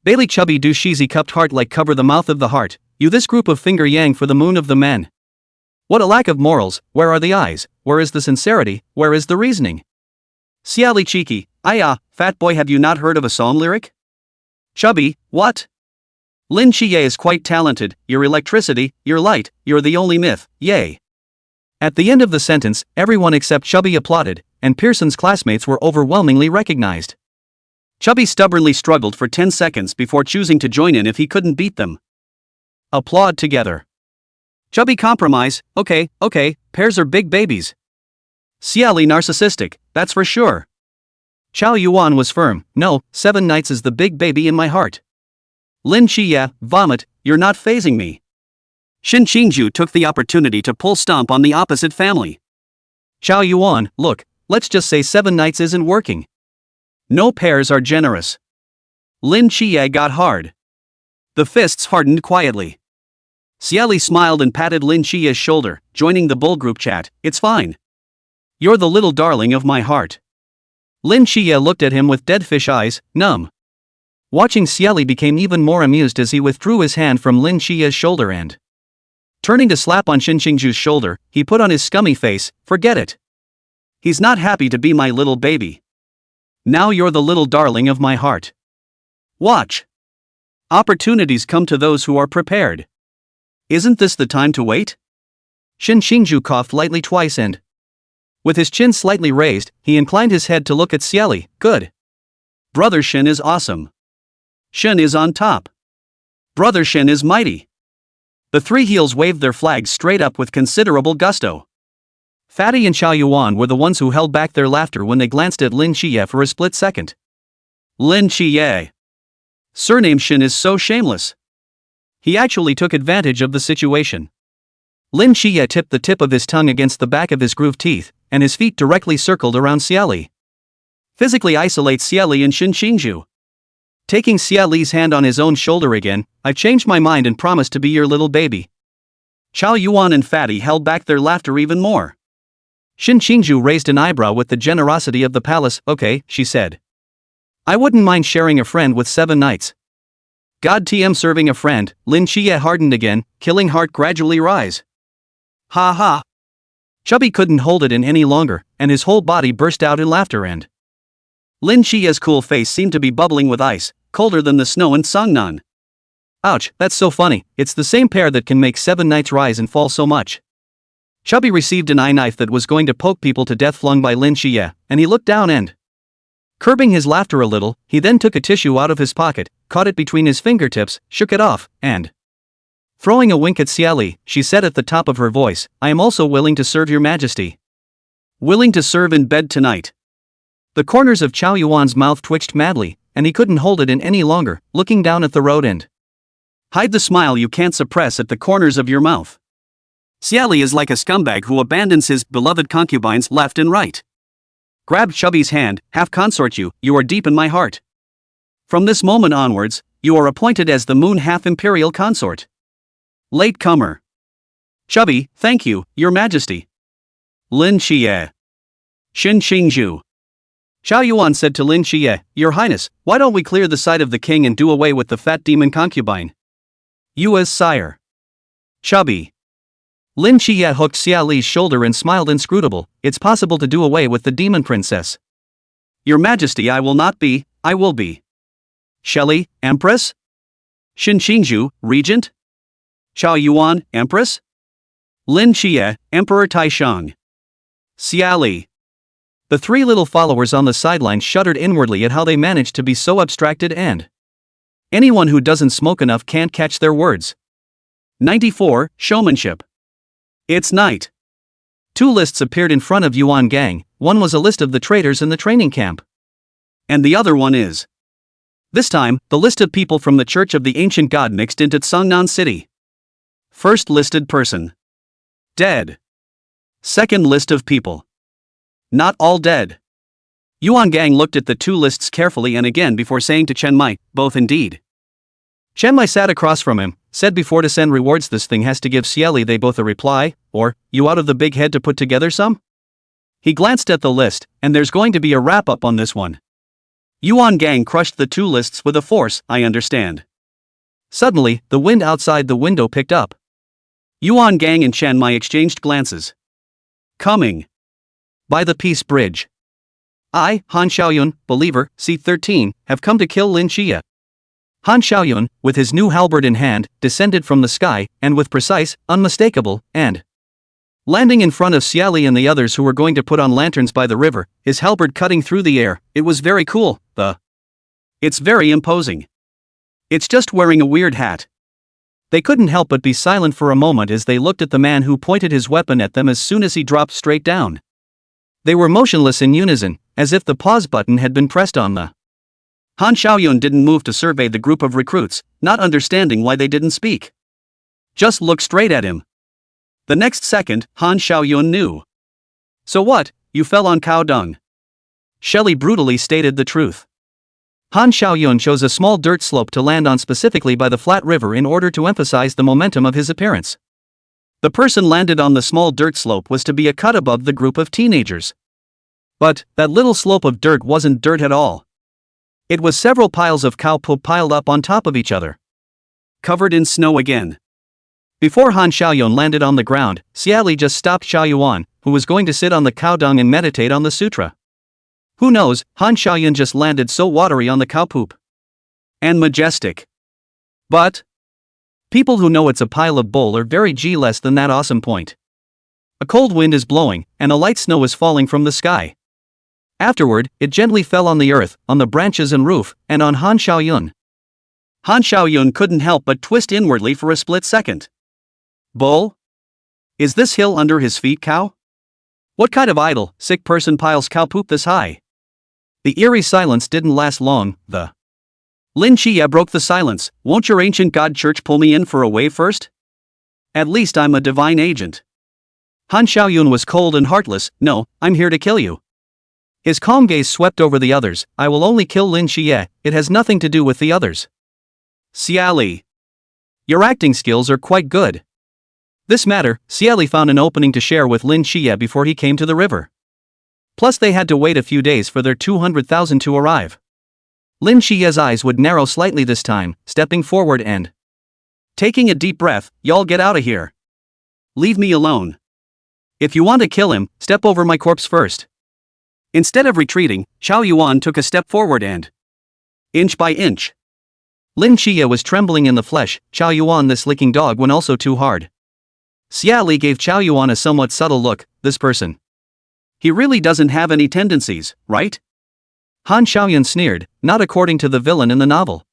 A: Bailey chubby do sheezy cupped heart like cover the mouth of the heart, you this group of finger yang for the moon of the men. What a lack of morals, where are the eyes, where is the sincerity, where is the reasoning? Xie Li cheeky, fat boy have you not heard of a song lyric? Chubby, what? Lin Qiye is quite talented, your electricity, your light, you're the only myth, yay. At the end of the sentence, everyone except Chubby applauded, and Pearson's classmates were overwhelmingly recognized. Chubby stubbornly struggled for 10 seconds before choosing to join in if he couldn't beat them. Applaud together. Chubby compromise, okay, Pears are big babies. Xie Li narcissistic, that's for sure. Chao Yuan was firm, no, 7 nights is the big baby in my heart. Lin Qiye, vomit, you're not phasing me. Xin Qingju took the opportunity to pull stomp on the opposite family. Chao Yuan, look, let's just say 7 nights isn't working. No pairs are generous. Lin Qiye got hard. The fists hardened quietly. Xie Li smiled and patted Lin Qiye's shoulder, joining the bull group chat, it's fine. You're the little darling of my heart. Lin Qiye looked at him with dead fish eyes, numb. Watching Xie Li became even more amused as he withdrew his hand from Lin Qiye's shoulder and, turning to slap on Xin Qingju's shoulder, he put on his scummy face, forget it. He's not happy to be my little baby. Now you're the little darling of my heart. Watch. Opportunities come to those who are prepared. Isn't this the time to wait? Xin Qingju coughed lightly twice and, with his chin slightly raised, he inclined his head to look at Xie Li, good. Brother Xin is awesome. Xin is on top. Brother Xin is mighty. The 3 heels waved their flags straight up with considerable gusto. Fatty and Chao Yuan were the ones who held back their laughter when they glanced at Lin Qiye for a split second. Lin Qiye. Surname Xin is so shameless. He actually took advantage of the situation. Lin Qiye tipped the tip of his tongue against the back of his grooved teeth, and his feet directly circled around Xie Li. Physically isolate Xie Li and Xin Qingju. Taking Xie Li's hand on his own shoulder again, I've changed my mind and promised to be your little baby. Chao Yuan and Fatty held back their laughter even more. Xin Qingju raised an eyebrow with the generosity of the palace, okay, she said. I wouldn't mind sharing a friend with 7 nights. God TM serving a friend, Lin Qiye hardened again, killing heart gradually rise. Ha ha. Chubby couldn't hold it in any longer, and his whole body burst out in laughter and Lin Qiye's cool face seemed to be bubbling with ice, colder than the snow in Songnan. Ouch, that's so funny, it's the same pair that can make 7 nights rise and fall so much. Chubby received an eye knife that was going to poke people to death flung by Lin Qiye, and he looked down and, curbing his laughter a little, he then took a tissue out of his pocket, caught it between his fingertips, shook it off, and, throwing a wink at Xie Li, she said at the top of her voice, I am also willing to serve your majesty. Willing to serve in bed tonight. The corners of Chao Yuan's mouth twitched madly, and he couldn't hold it in any longer, looking down at the road and, hide the smile you can't suppress at the corners of your mouth. Xie Li is like a scumbag who abandons his beloved concubines left and right. Grab Chubby's hand, half consort you are deep in my heart. From this moment onwards, you are appointed as the moon half imperial consort. Late comer. Chubby, thank you, your majesty. Lin Qiye. Xin Qingju. Chao Yuan said to Lin Qiye, Your Highness, why don't we clear the sight of the king and do away with the fat demon concubine? You as sire. Chubby. Lin Qiye hooked Xie Li's shoulder and smiled inscrutable, it's possible to do away with the demon princess. Your majesty I will not be, I will be. Xie Li, empress? Xin Qingju, regent? Chao Yuan, empress? Lin Qiye, Emperor Taishang. Xie Li. The 3 little followers on the sideline shuddered inwardly at how they managed to be so abstracted and anyone who doesn't smoke enough can't catch their words. 94. Showmanship. It's night. 2 lists appeared in front of Yuan Gang, one was a list of the traitors in the training camp. And the other one is. This time, the list of people from the Church of the Ancient God mixed into Songnan City. First listed person. Dead. Second list of people. Not all dead. Yuan Gang looked at the 2 lists carefully and again before saying to Chen Mai, both indeed. Chen Mai sat across from him, said before to send rewards this thing has to give Xie Li they both a reply, or, you out of the big head to put together some? He glanced at the list, and there's going to be a wrap-up on this one. Yuan Gang crushed the 2 lists with a force, I understand. Suddenly, the wind outside the window picked up. Yuan Gang and Chiang Mai exchanged glances. Coming. By the Peace Bridge. I, Han Xiaoyun, believer, seat 13, have come to kill Lin Qiye. Han Xiaoyun, with his new halberd in hand, descended from the sky, and with precise, unmistakable, and landing in front of Xie Li and the others who were going to put on lanterns by the river, his halberd cutting through the air. It was very cool, It's very imposing. It's just wearing a weird hat. They couldn't help but be silent for a moment as they looked at the man who pointed his weapon at them as soon as he dropped straight down. They were motionless in unison, as if the pause button had been pressed on the. Han Xiaoyun didn't move to survey the group of recruits, not understanding why they didn't speak. Just look straight at him. The next second, Han Xiaoyun knew. So what, you fell on cow dung? Xie Li brutally stated the truth. Han Xiaoyun chose a small dirt slope to land on specifically by the flat river in order to emphasize the momentum of his appearance. The person landed on the small dirt slope was to be a cut above the group of teenagers. But, that little slope of dirt wasn't dirt at all. It was several piles of cow poop piled up on top of each other. Covered in snow again. Before Han Xiaoyun landed on the ground, Xie Li just stopped Xiaoyuan, who was going to sit on the cow dung and meditate on the sutra. Who knows, Han Xiaoyun just landed so watery on the cow poop. And majestic. But people who know it's a pile of bull are very less than that awesome point. A cold wind is blowing, and a light snow is falling from the sky. Afterward, it gently fell on the earth, on the branches and roof, and on Han Xiaoyun. Han Xiaoyun couldn't help but twist inwardly for a split second. Bull? Is this hill under his feet cow? What kind of idle, sick person piles cow poop this high? The eerie silence didn't last long. Lin Qiye broke the silence. Won't your ancient god church pull me in for a wave first? At least I'm a divine agent. Han Xiaoyun was cold and heartless. No, I'm here to kill you. His calm gaze swept over the others. I will only kill Lin Qiye, it has nothing to do with the others. Xie Li. Your acting skills are quite good. This matter, Xie Li found an opening to share with Lin Qiye before he came to the river. Plus they had to wait a few days for their 200,000 to arrive. Lin Qiye's eyes would narrow slightly this time, stepping forward and taking a deep breath. Y'all get out of here. Leave me alone. If you want to kill him, step over my corpse first. Instead of retreating, Xiaoyuan took a step forward and inch by inch. Lin Qiye was trembling in the flesh. Xiaoyuan, this licking dog, went also too hard. Xie Li gave Xiaoyuan a somewhat subtle look. This person. He really doesn't have any tendencies, right? Han Xiaoyun sneered, not according to the villain in the novel.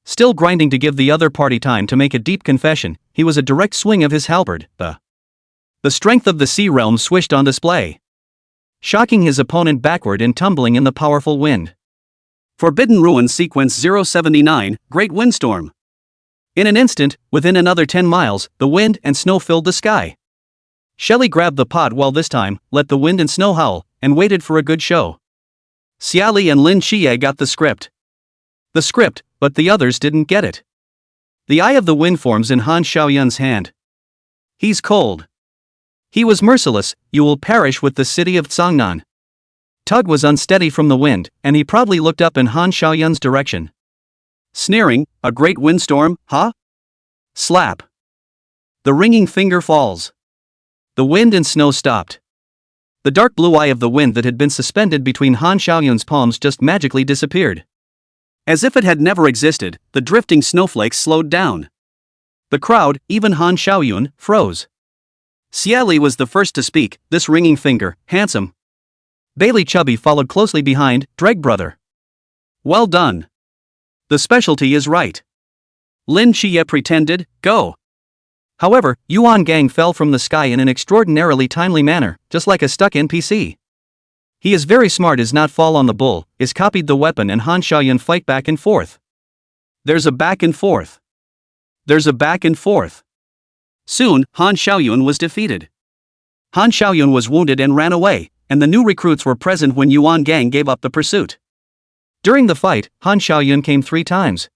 A: Still grinding to give the other party time to make a deep confession, he was a direct swing of his halberd. The strength of the sea realm swished on display, shocking his opponent backward and tumbling in the powerful wind. Forbidden Ruins Sequence 079, Great Windstorm. In an instant, within another 10 miles, the wind and snow filled the sky. Xie Li grabbed the pot while this time, let the wind and snow howl, and waited for a good show. Xie Li and Lin Qiye got the script. But the others didn't get it. The eye of the wind forms in Han Xiaoyun's hand. He's cold. He was merciless. You will perish with the city of Tsangnan. Tug was unsteady from the wind, and he proudly looked up in Han Xiaoyun's direction. Sneering, a great windstorm, huh? Slap. The ringing finger falls. The wind and snow stopped. The dark blue eye of the wind that had been suspended between Han Xiaoyun's palms just magically disappeared. As if it had never existed, the drifting snowflakes slowed down. The crowd, even Han Xiaoyun, froze. Xie Li was the first to speak. This ringing finger, handsome. Bailey Chubby followed closely behind. Dreg brother. Well done. The specialty is right. Lin Qiye pretended, go. However, Yuan Gang fell from the sky in an extraordinarily timely manner, just like a stuck NPC. He is very smart, is not fall on the bull, is copied the weapon, and Han Xiaoyun fight back and forth. There's a back and forth. There's a back and forth. Soon, Han Xiaoyun was defeated. Han Xiaoyun was wounded and ran away, and the new recruits were present when Yuan Gang gave up the pursuit. During the fight, Han Xiaoyun came 3 times.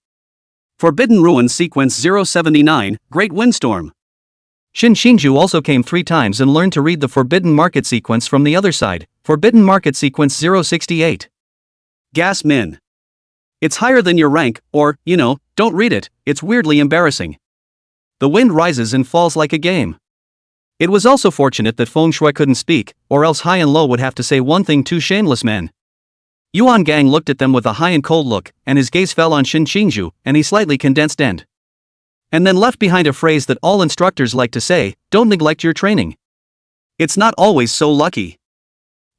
A: Forbidden Ruins Sequence 079, Great Windstorm. Shinju also came 3 times and learned to read the Forbidden Market sequence from the other side. Forbidden Market sequence 068. Gas Min. It's higher than your rank, or, don't read it, it's weirdly embarrassing. The wind rises and falls like a game. It was also fortunate that Feng Shui couldn't speak, or else High and Low would have to say one thing to shameless men. Yuan Gang looked at them with a high and cold look, and his gaze fell on Shinju, and he slightly condensed end. And then left behind a phrase that all instructors like to say, don't neglect your training. It's not always so lucky.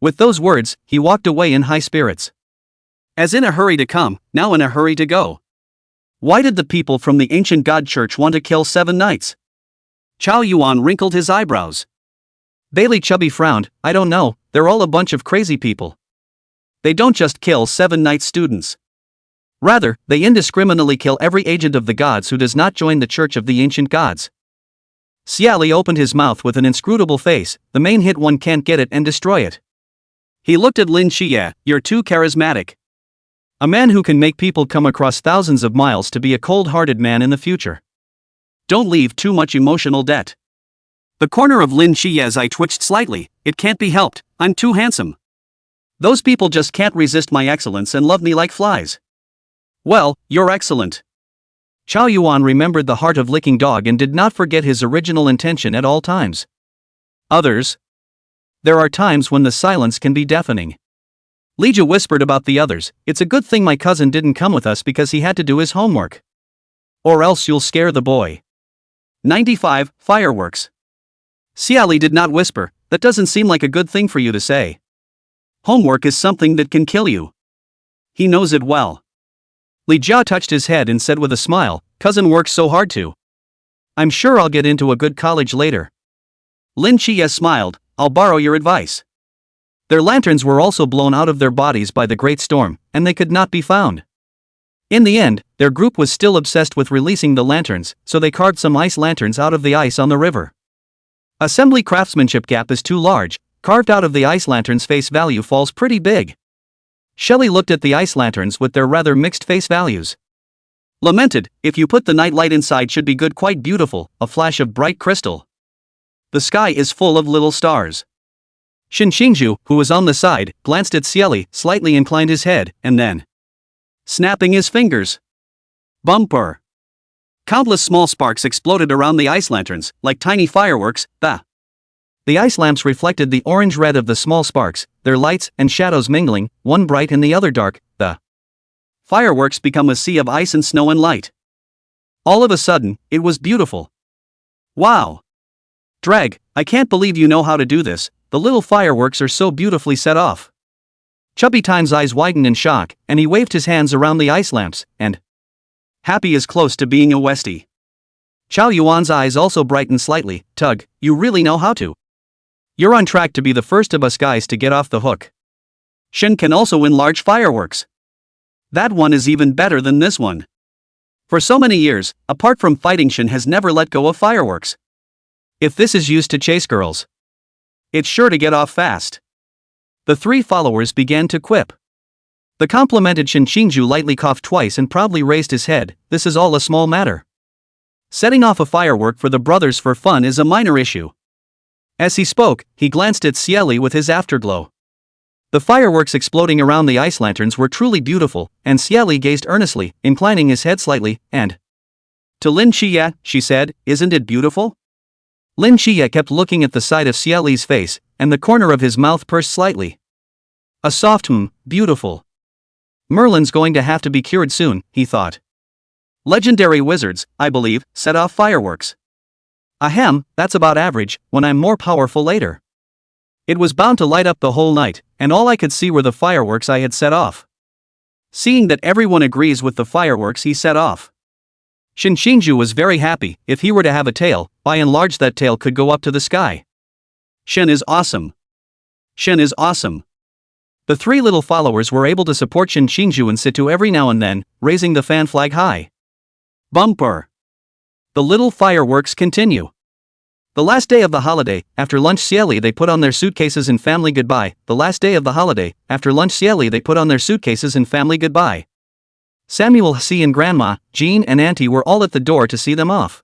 A: With those words, he walked away in high spirits. As in a hurry to come, now in a hurry to go. Why did the people from the ancient god church want to kill 7 knights? Chao Yuan wrinkled his eyebrows. Bailey Chubby frowned, I don't know, they're all a bunch of crazy people. They don't just kill 7 knights students. Rather, they indiscriminately kill every agent of the gods who does not join the church of the ancient gods. Xie Li opened his mouth with an inscrutable face, the main hit one can't get it and destroy it. He looked at Lin Qiye, you're too charismatic. A man who can make people come across thousands of miles to be a cold-hearted man in the future. Don't leave too much emotional debt. The corner of Lin Qiye's eye twitched slightly, it can't be helped, I'm too handsome. Those people just can't resist my excellence and love me like flies. Well, you're excellent. Chao Yuan remembered the heart-of-licking dog and did not forget his original intention at all times. Others. There are times when the silence can be deafening. Lija whispered about the others, it's a good thing my cousin didn't come with us because he had to do his homework. Or else you'll scare the boy. 95, fireworks. Xie Li did not whisper, that doesn't seem like a good thing for you to say. Homework is something that can kill you. He knows it well. Li Jia touched his head and said with a smile, cousin works so hard too. I'm sure I'll get into a good college later. Lin Qiye smiled, I'll borrow your advice. Their lanterns were also blown out of their bodies by the great storm, and they could not be found. In the end, their group was still obsessed with releasing the lanterns, so they carved some ice lanterns out of the ice on the river. Assembly craftsmanship gap is too large, carved out of the ice lanterns face value falls pretty big. Shelley looked at the ice lanterns with their rather mixed face values. Lamented, if you put the night light inside should be good quite beautiful, a flash of bright crystal. The sky is full of little stars. Shinju, who was on the side, glanced at Xie Li, slightly inclined his head, and then snapping his fingers. Bumper. Countless small sparks exploded around the ice lanterns, like tiny fireworks. The ice lamps reflected the orange-red of the small sparks, their lights and shadows mingling, one bright and the other dark. The fireworks become a sea of ice and snow and light. All of a sudden, it was beautiful. Wow! Drag, I can't believe you know how to do this, the little fireworks are so beautifully set off. Chubby Time's eyes widened in shock, and he waved his hands around the ice lamps, and happy is close to being a Westie. Chao Yuan's eyes also brightened slightly, Tug, you really know how to. You're on track to be the first of us guys to get off the hook. Shen can also enlarge fireworks. That one is even better than this one. For so many years, apart from fighting, Shen has never let go of fireworks. If this is used to chase girls, it's sure to get off fast. The 3 followers began to quip. The complimented Shinju lightly coughed twice and proudly raised his head, this is all a small matter. Setting off a firework for the brothers for fun is a minor issue. As he spoke, he glanced at Xie Li with his afterglow. The fireworks exploding around the ice lanterns were truly beautiful, and Xie Li gazed earnestly, inclining his head slightly, and to Lin Qiye, she said, isn't it beautiful? Lin Qiye kept looking at the side of Xie Li's face, and the corner of his mouth pursed slightly. A soft beautiful. Merlin's going to have to be cured soon, he thought. Legendary wizards, I believe, set off fireworks. Ahem, that's about average, when I'm more powerful later. It was bound to light up the whole night, and all I could see were the fireworks I had set off. Seeing that everyone agrees with the fireworks he set off, Shinju was very happy. If he were to have a tail, by and large that tail could go up to the sky. Shen is awesome. Shen is awesome. The 3 little followers were able to support Shinju in situ every now and then, raising the fan flag high. Bumper. The little fireworks continue. The last day of the holiday, after lunch Xie Li they put on their suitcases in family goodbye. The last day of the holiday, after lunch Xie Li they put on their suitcases in family goodbye. Samuel, Hsi and Grandma, Jean and Auntie were all at the door to see them off.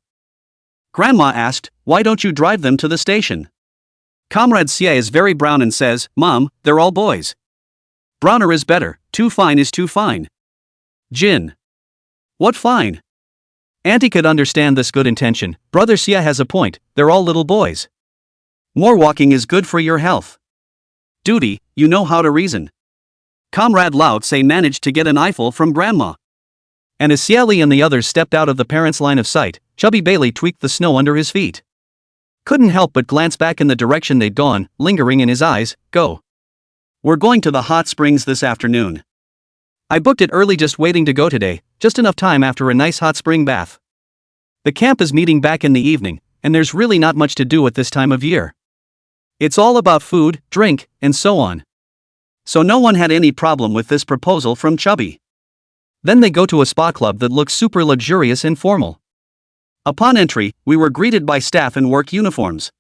A: Grandma asked, why don't you drive them to the station? Comrade Xie is very brown and says, Mom, they're all boys. Browner is better, too fine is too fine. Jin. What fine? Auntie could understand this good intention. Brother Xie has a point, they're all little boys. More walking is good for your health. Duty, you know how to reason. Comrade Lao Tse managed to get an eyeful from Grandma. And as Xie Li and the others stepped out of the parents' line of sight, Chubby Bailey tweaked the snow under his feet. Couldn't help but glance back in the direction they'd gone, lingering in his eyes. Go. We're going to the hot springs this afternoon. I booked it early, just waiting to go today, just enough time after a nice hot spring bath. The camp is meeting back in the evening, and there's really not much to do at this time of year. It's all about food, drink, and so on. So no one had any problem with this proposal from Chubby. Then they go to a spa club that looks super luxurious and formal. Upon entry, we were greeted by staff in work uniforms.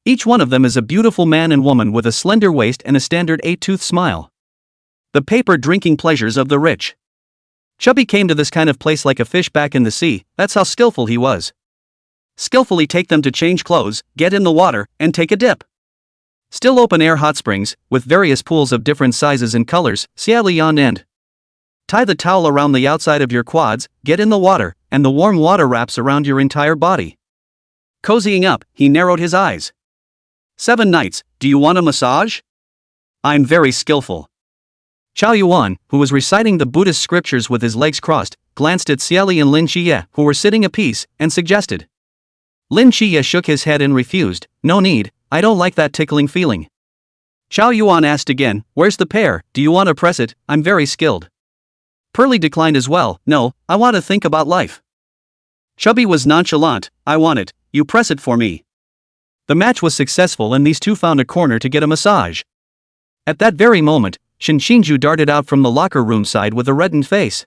A: Each one of them is a beautiful man and woman with a slender waist and a standard 8-tooth smile. The paper drinking pleasures of the rich. Chubby came to this kind of place like a fish back in the sea, that's how skillful he was. Skillfully take them to change clothes, get in the water, and take a dip. Still open air hot springs, with various pools of different sizes and colors, Xie Li on end. Tie the towel around the outside of your quads, get in the water, and the warm water wraps around your entire body. Cozying up, he narrowed his eyes. 7 nights, do you want a massage? I'm very skillful. Chao Yuan, who was reciting the Buddhist scriptures with his legs crossed, glanced at Xie Li and Lin Qiye, who were sitting apiece, and suggested. Lin Qiye shook his head and refused. No need, I don't like that tickling feeling. Chao Yuan asked again, where's the pear, do you want to press it, I'm very skilled. Pearly declined as well, no, I want to think about life. Chubby was nonchalant, I want it, you press it for me. The match was successful and these two found a corner to get a massage. At that very moment, Shinju darted out from the locker room side with a reddened face.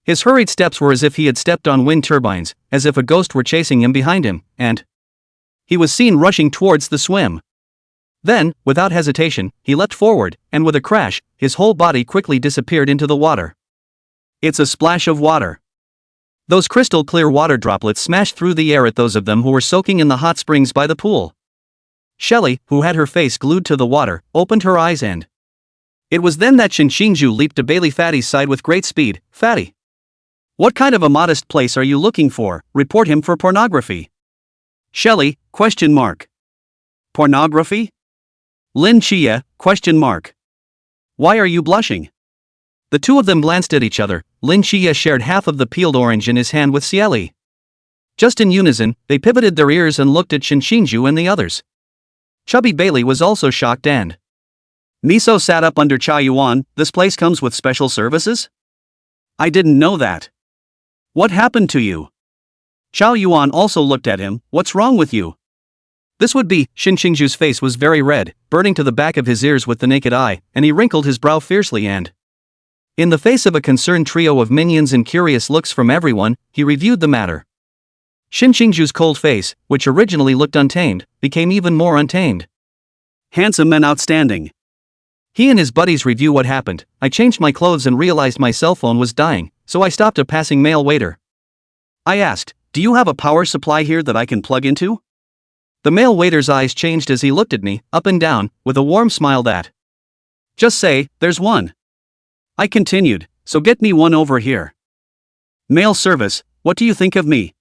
A: His hurried steps were as if he had stepped on wind turbines, as if a ghost were chasing him behind him, and he was seen rushing towards the swim. Then, without hesitation, he leapt forward, and with a crash, his whole body quickly disappeared into the water. It's a splash of water. Those crystal-clear water droplets smashed through the air at those of them who were soaking in the hot springs by the pool. Shelley, who had her face glued to the water, opened her eyes and it was then that Shinju leaped to Bailey Fatty's side with great speed. Fatty. What kind of a modest place are you looking for? Report him for pornography. Shelley, ? Pornography? Lin Qiye, ? Why are you blushing? The two of them glanced at each other. Lin Qiye shared half of the peeled orange in his hand with Xie Li. Just in unison, they pivoted their ears and looked at Shinju and the others. Chubby Bailey was also shocked and Miso sat up under Chao Yuan. This place comes with special services? I didn't know that. What happened to you? Chao Yuan also looked at him. What's wrong with you? This would be, Shinju's face was very red, burning to the back of his ears with the naked eye, and he wrinkled his brow fiercely and in the face of a concerned trio of minions and curious looks from everyone, he reviewed the matter. Shinju's cold face, which originally looked untamed, became even more untamed. Handsome and outstanding. He and his buddies review what happened. I changed my clothes and realized my cell phone was dying, so I stopped a passing male waiter. I asked, do you have a power supply here that I can plug into? The male waiter's eyes changed as he looked at me, up and down, with a warm smile that just say, there's one. I continued, so get me one over here. Mail service, what do you think of me?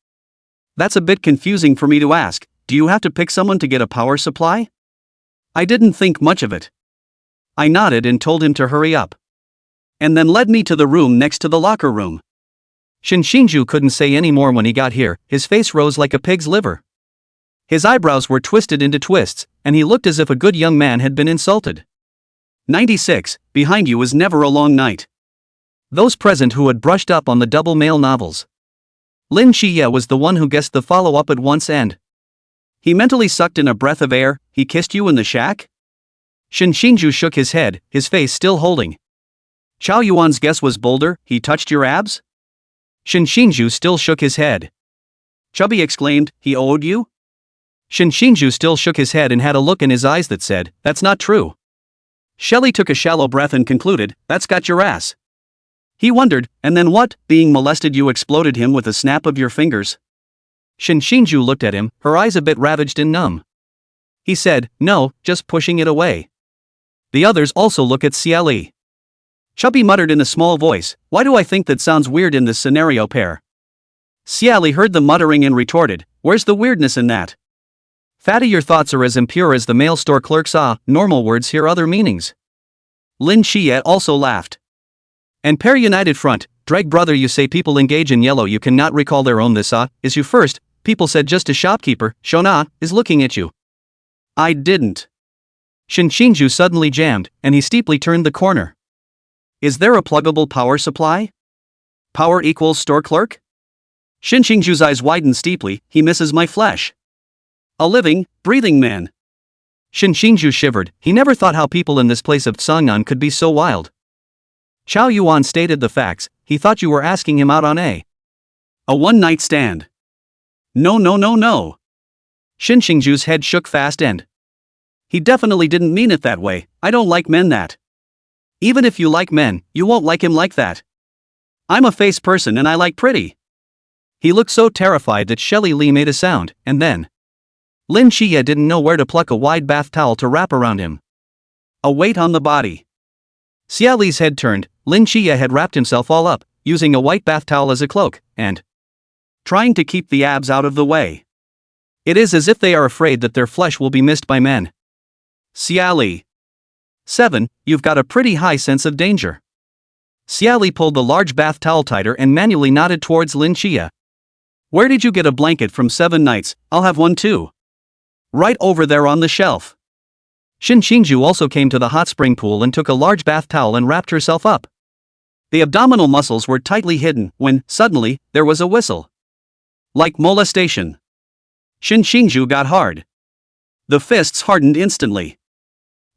A: That's a bit confusing for me to ask, do you have to pick someone to get a power supply? I didn't think much of it. I nodded and told him to hurry up. And then led me to the room next to the locker room. Shinju couldn't say any more when he got here, his face rose like a pig's liver. His eyebrows were twisted into twists, and he looked as if a good young man had been insulted. 96, behind you is never a long night. Those present who had brushed up on the double male novels. Lin Qiye was the one who guessed the follow-up at once and he mentally sucked in a breath of air. He kissed you in the shack? Shinju shook his head, his face still holding. Chao Yuan's guess was bolder. He touched your abs? Shinju still shook his head. Chubby exclaimed, he owed you? Shinju still shook his head and had a look in his eyes that said, that's not true. Shelley took a shallow breath and concluded, that's got your ass. He wondered, and then what? Being molested, you exploded him with a snap of your fingers? Shinju looked at him, her eyes a bit ravaged and numb. He said, "No, just pushing it away." The others also look at Xie Li. Chubby muttered in a small voice, "Why do I think that sounds weird in this scenario, Pear?" Xie Li heard the muttering and retorted, "Where's the weirdness in that? Fatty, your thoughts are as impure as the male store clerk's normal words hear other meanings." Lin Qiye also laughed. And Pear united front, "Drag brother, you say people engage in yellow, you cannot recall their own, this is you first, people said just a shopkeeper, Shona, is looking at you." "I didn't." Shinju suddenly jammed, and he steeply turned the corner. "Is there a pluggable power supply? Power equals store clerk?" Shinju's eyes widened steeply, "He misses my flesh. A living, breathing man." Shinju shivered, he never thought how people in this place of Tsangnan could be so wild. Chao Yuan stated the facts, he thought you were asking him out on a one-night stand. No. Shinju's head shook fast and he definitely didn't mean it that way. I don't like men that. Even if you like men, you won't like him like that. I'm a face person and I like pretty. He looked so terrified that Xie Li made a sound, and then Lin Qiye didn't know where to pluck a wide bath towel to wrap around him. A weight on the body. Xie Li's head turned. Lin Qiye had wrapped himself all up, using a white bath towel as a cloak, and trying to keep the abs out of the way. It is as if they are afraid that their flesh will be missed by men. Xie Li. 7. You've got a pretty high sense of danger. Xie Li pulled the large bath towel tighter and manually nodded towards Lin Qiye. Where did you get a blanket from 7 nights? I'll have one too. Right over there on the shelf. Shinju also came to the hot spring pool and took a large bath towel and wrapped herself up. The abdominal muscles were tightly hidden when, suddenly, there was a whistle. Like molestation. Shinju got hard. The fists hardened instantly.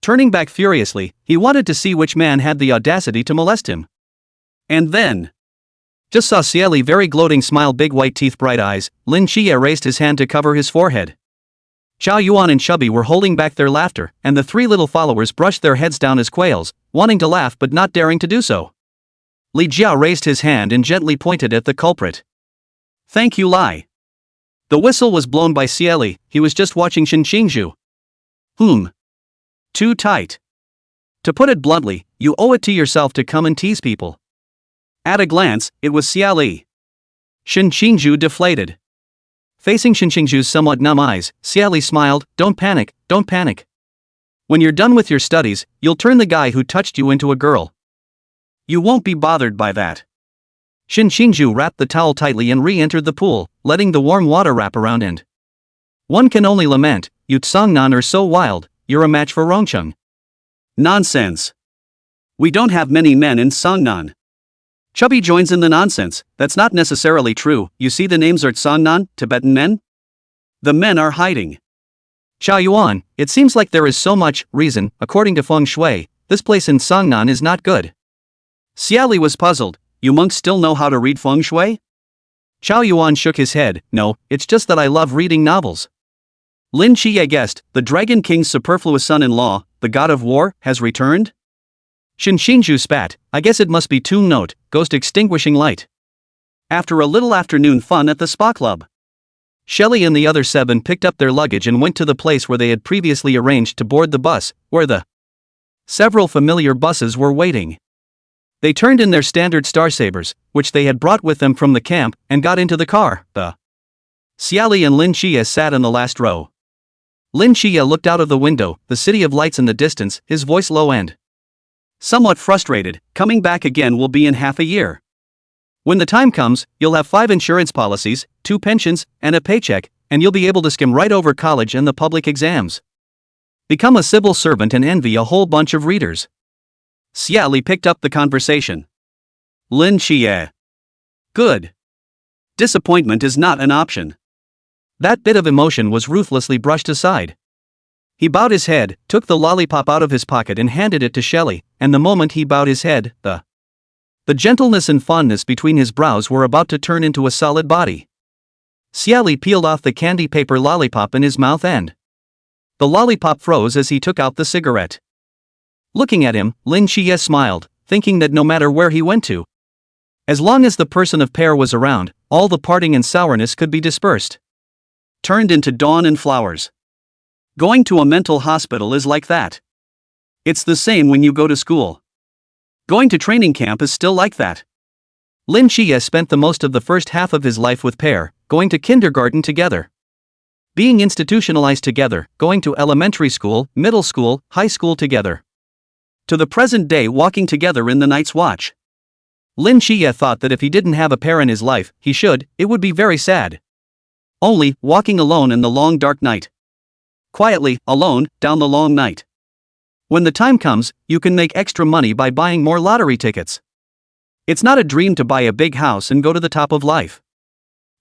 A: Turning back furiously, he wanted to see which man had the audacity to molest him. And then just saw Xie Li very gloating smile, big white teeth, bright eyes. Lin Qiye raised his hand to cover his forehead. Chao Yuan and Chubby were holding back their laughter, and the 3 little followers brushed their heads down as quails, wanting to laugh but not daring to do so. Li Jia raised his hand and gently pointed at the culprit. Thank you, Lai. The whistle was blown by Xie Li, he was just watching Shinju. Too tight. To put it bluntly, you owe it to yourself to come and tease people. At a glance, it was Xie Li. Shinju deflated. Facing Shinju's somewhat numb eyes, Xie Li smiled, don't panic. When you're done with your studies, you'll turn the guy who touched you into a girl. You won't be bothered by that. Shinju wrapped the towel tightly and re-entered the pool, letting the warm water wrap around and one can only lament, you Tsangnan are so wild, you're a match for Rongcheng. Nonsense. We don't have many men in Tsangnan. Chubby joins in the nonsense, that's not necessarily true, you see the names are Tsangnan, Tibetan men? The men are hiding. Chao Yuan, it seems like there is so much reason, according to feng shui, this place in Tsangnan is not good. Xie Li was puzzled, you monks still know how to read feng shui? Chao Yuan shook his head, no, it's just that I love reading novels. Lin Qiye guessed, the Dragon King's superfluous son-in-law, the god of war, has returned? Shinju spat, I guess it must be Toon Note, Ghost Extinguishing Light. After a little afternoon fun at the spa club, Xie Li and the other 7 picked up their luggage and went to the place where they had previously arranged to board the bus, where the several familiar buses were waiting. They turned in their standard Starsabers, which they had brought with them from the camp, and got into the car. Xie Li and Lin Qiye sat in the last row. Lin Qiye looked out of the window, the city of lights in the distance, his voice low and somewhat frustrated, coming back again will be in half a year. When the time comes, you'll have 5 insurance policies, 2 pensions, and a paycheck, and you'll be able to skim right over college and the public exams. Become a civil servant and envy a whole bunch of readers. Xie Li picked up the conversation. Lin Qiye. Good. Disappointment is not an option. That bit of emotion was ruthlessly brushed aside. He bowed his head, took the lollipop out of his pocket and handed it to Xie Li, and the moment he bowed his head, the gentleness and fondness between his brows were about to turn into a solid body. Xie Li peeled off the candy paper lollipop in his mouth and the lollipop froze as he took out the cigarette. Looking at him, Lin Qiye smiled, thinking that no matter where he went to, as long as the person of Pear was around, all the parting and sourness could be dispersed. turned into dawn and flowers. Going to a mental hospital is like that. It's the same when you go to school. Going to training camp is still like that. Lin Qiye spent the most of the first half of his life with Pear, going to kindergarten together. Being institutionalized together, going to elementary school, middle school, high school together. To the present day walking together in the night's watch. Lin Qiye thought that if he didn't have a Pear in his life, it would be very sad. Only, walking alone in the long dark night. Quietly, alone, down the long night. When the time comes, you can make extra money by buying more lottery tickets. It's not a dream to buy a big house and go to the top of life.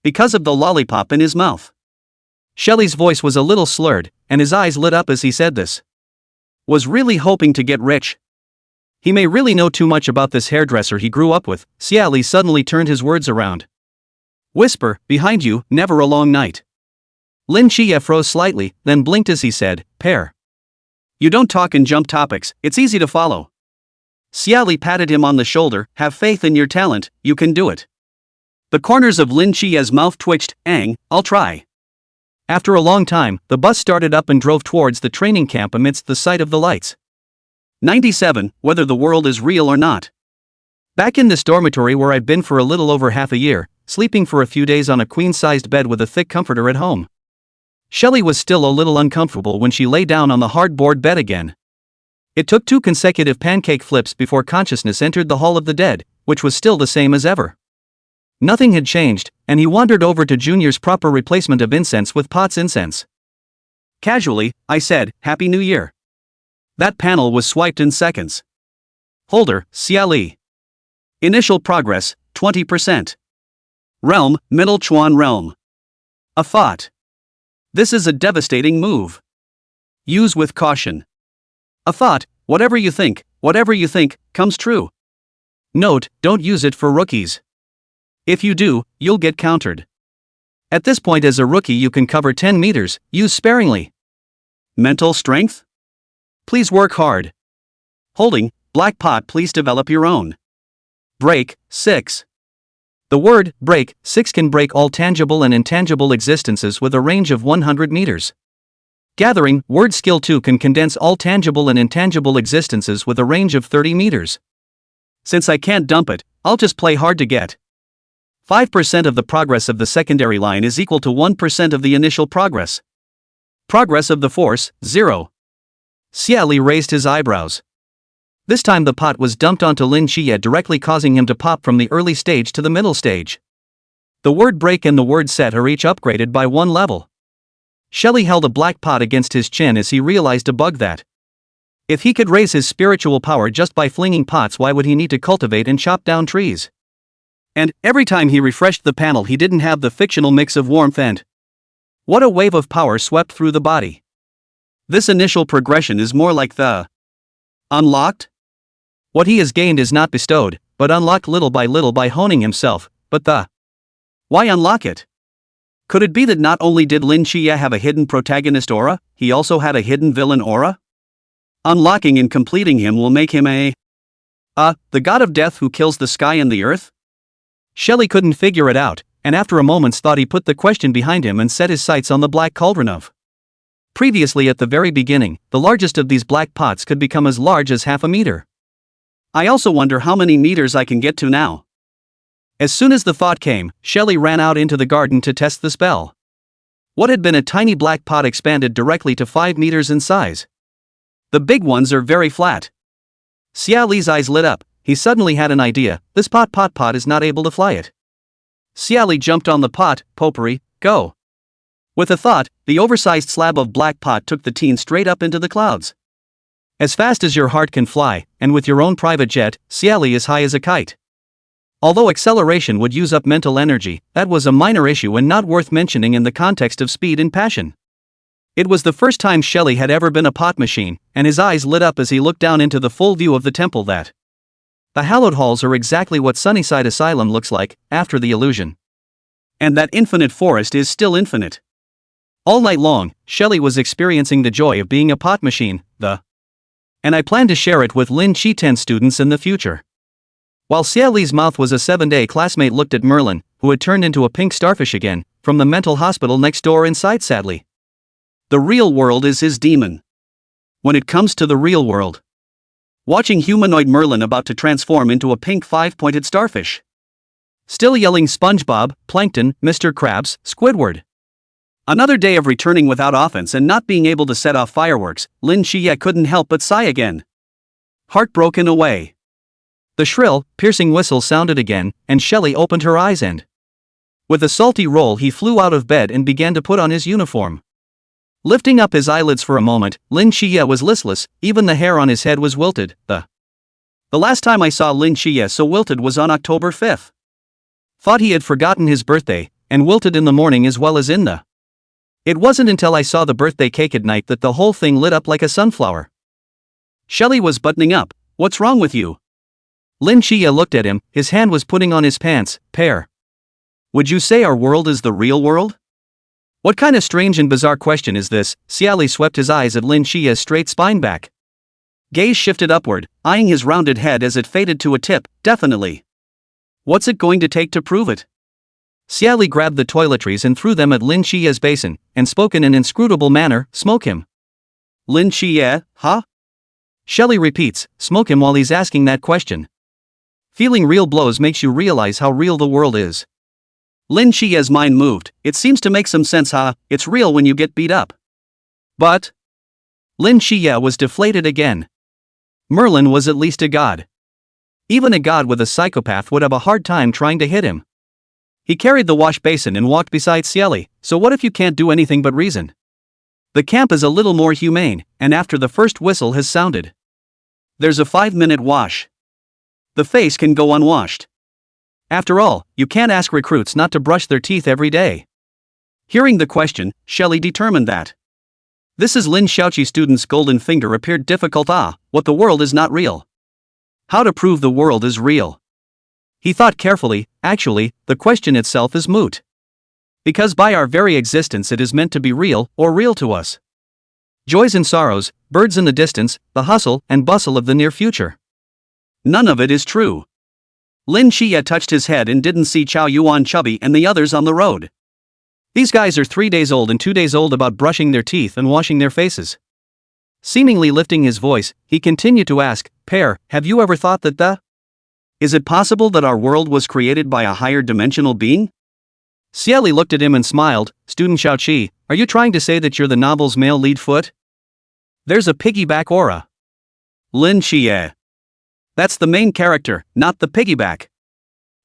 A: Because of the lollipop in his mouth. Xie Li's voice was a little slurred, and his eyes lit up as he said this. Was really hoping to get rich. He may really know too much about this hairdresser he grew up with. Xie Li suddenly turned his words around. Whisper, behind you, never a long night. Lin Qiye froze slightly, then blinked as he said, Pear. You don't talk and jump topics, it's easy to follow. Xie Li patted him on the shoulder, have faith in your talent, you can do it. The corners of Lin Qiye's mouth twitched, Aang, I'll try. After a long time, the bus started up and drove towards the training camp amidst the sight of the lights. 97, whether the world is real or not. Back in this dormitory where I've been for a little over half a year, sleeping for a few days on a queen-sized bed with a thick comforter at home. Xie Li was still a little uncomfortable when she lay down on the hardboard bed again. It took 2 consecutive pancake flips before consciousness entered the hall of the dead, which was still the same as ever. Nothing had changed, and he wandered over to Junior's proper replacement of incense with Pot's incense. Casually, I said, Happy New Year. That panel was swiped in seconds. Holder, Xie Li. Initial progress, 20%. Realm, Middle Chuan Realm. A thought. This is a devastating move. Use with caution. A thought, whatever you think, comes true. Note, don't use it for rookies. If you do, you'll get countered. At this point as a rookie you can cover 10 meters, use sparingly. Mental strength? Please work hard. Holding, black pot please develop your own. Break, 6. The word, break, 6 can break all tangible and intangible existences with a range of 100 meters. Gathering, word skill 2 can condense all tangible and intangible existences with a range of 30 meters. Since I can't dump it, I'll just play hard to get. 5% of the progress of the secondary line is equal to 1% of the initial progress. Progress of the force, 0. Xie Li raised his eyebrows. This time the pot was dumped onto Lin Qiye, directly causing him to pop from the early stage to the middle stage. The word break and the word set are each upgraded by 1 level. Xie Li held a black pot against his chin as he realized a bug that. If he could raise his spiritual power just by flinging pots, why would he need to cultivate and chop down trees? And, every time he refreshed the panel he didn't have the fictional mix of warmth and. What a wave of power swept through the body. This initial progression is more like the. Unlocked? What he has gained is not bestowed, but unlocked little by honing himself, but the. Why unlock it? Could it be that not only did Lin Qiye have a hidden protagonist aura, he also had a hidden villain aura? Unlocking and completing him will make him the god of death who kills the sky and the earth? Xie Li couldn't figure it out, and after a moment's thought he put the question behind him and set his sights on the black cauldron of. Previously at the very beginning, the largest of these black pots could become as large as half a meter. I also wonder how many meters I can get to now. As soon as the thought came, Xie Li ran out into the garden to test the spell. What had been a tiny black pot expanded directly to 5 meters in size. The big ones are very flat. Xie Li's eyes lit up. He suddenly had an idea. This pot is not able to fly it. Xie Li jumped on the pot, potpourri, go. With a thought, the oversized slab of black pot took the teen straight up into the clouds. As fast as your heart can fly, and with your own private jet, Xie Li is high as a kite. Although acceleration would use up mental energy, that was a minor issue and not worth mentioning in the context of speed and passion. It was the first time Xie Li had ever been a pot machine, and his eyes lit up as he looked down into the full view of the temple that. The hallowed halls are exactly what Sunnyside Asylum looks like, after the illusion. And that infinite forest is still infinite. All night long, Xie Li was experiencing the joy of being a pot machine, and I plan to share it with Lin Qiye students in the future. While Xie Li's mouth was a 7th classmate looked at Merlin, who had turned into a pink starfish again, from the mental hospital next door inside sadly. The real world is his demon. When it comes to the real world. Watching humanoid Merlin about to transform into a pink five-pointed starfish. Still yelling SpongeBob, Plankton, Mr. Krabs, Squidward. Another day of returning without offense and not being able to set off fireworks, Lin Qiye couldn't help but sigh again. Heartbroken away. The shrill, piercing whistle sounded again, and Shelley opened her eyes and, with a salty roll, he flew out of bed and began to put on his uniform. Lifting up his eyelids for a moment, Lin Qiye was listless, even the hair on his head was wilted. The last time I saw Lin Qiye so wilted was on October 5th. Thought he had forgotten his birthday, and wilted in the morning as well as in the. It wasn't until I saw the birthday cake at night that the whole thing lit up like a sunflower. Shelley was buttoning up. What's wrong with you? Lin Qiye looked at him, his hand was putting on his pants. Pear. Would you say our world is the real world? What kind of strange and bizarre question is this? Xie Li swept his eyes at Lin Qiye's straight spine back. Gaze shifted upward, eyeing his rounded head as it faded to a tip. Definitely. What's it going to take to prove it? Xie Li grabbed the toiletries and threw them at Lin Qiye's basin, and spoke in an inscrutable manner, smoke him. Lin Qiye, huh? Shelley repeats, smoke him while he's asking that question. Feeling real blows makes you realize how real the world is. Lin Qiye's mind moved. It seems to make some sense, huh? It's real when you get beat up. But Lin Qiye was deflated again. Merlin was at least a god. Even a god with a psychopath would have a hard time trying to hit him. He carried the wash basin and walked beside Xie Li, so what if you can't do anything but reason? The camp is a little more humane, and after the first whistle has sounded, there's a 5-minute wash. The face can go unwashed. After all, you can't ask recruits not to brush their teeth every day. Hearing the question, Shelley determined that this is Lin Xiaoqi student's golden finger appeared difficult. What the world is not real. How to prove the world is real. He thought carefully. Actually, the question itself is moot. Because by our very existence it is meant to be real, or real to us. Joys and sorrows, birds in the distance, the hustle and bustle of the near future. None of it is true. Lin Qiye touched his head and didn't see Chow Yuan Chubby and the others on the road. These guys are 3 days old and 2 days old about brushing their teeth and washing their faces. Seemingly lifting his voice, he continued to ask, Pear, have you ever thought that is it possible that our world was created by a higher dimensional being? Xie Li looked at him and smiled. Student Xiaoqi, are you trying to say that you're the novel's male lead foot? There's a piggyback aura. Lin Qiye. That's the main character, not the piggyback.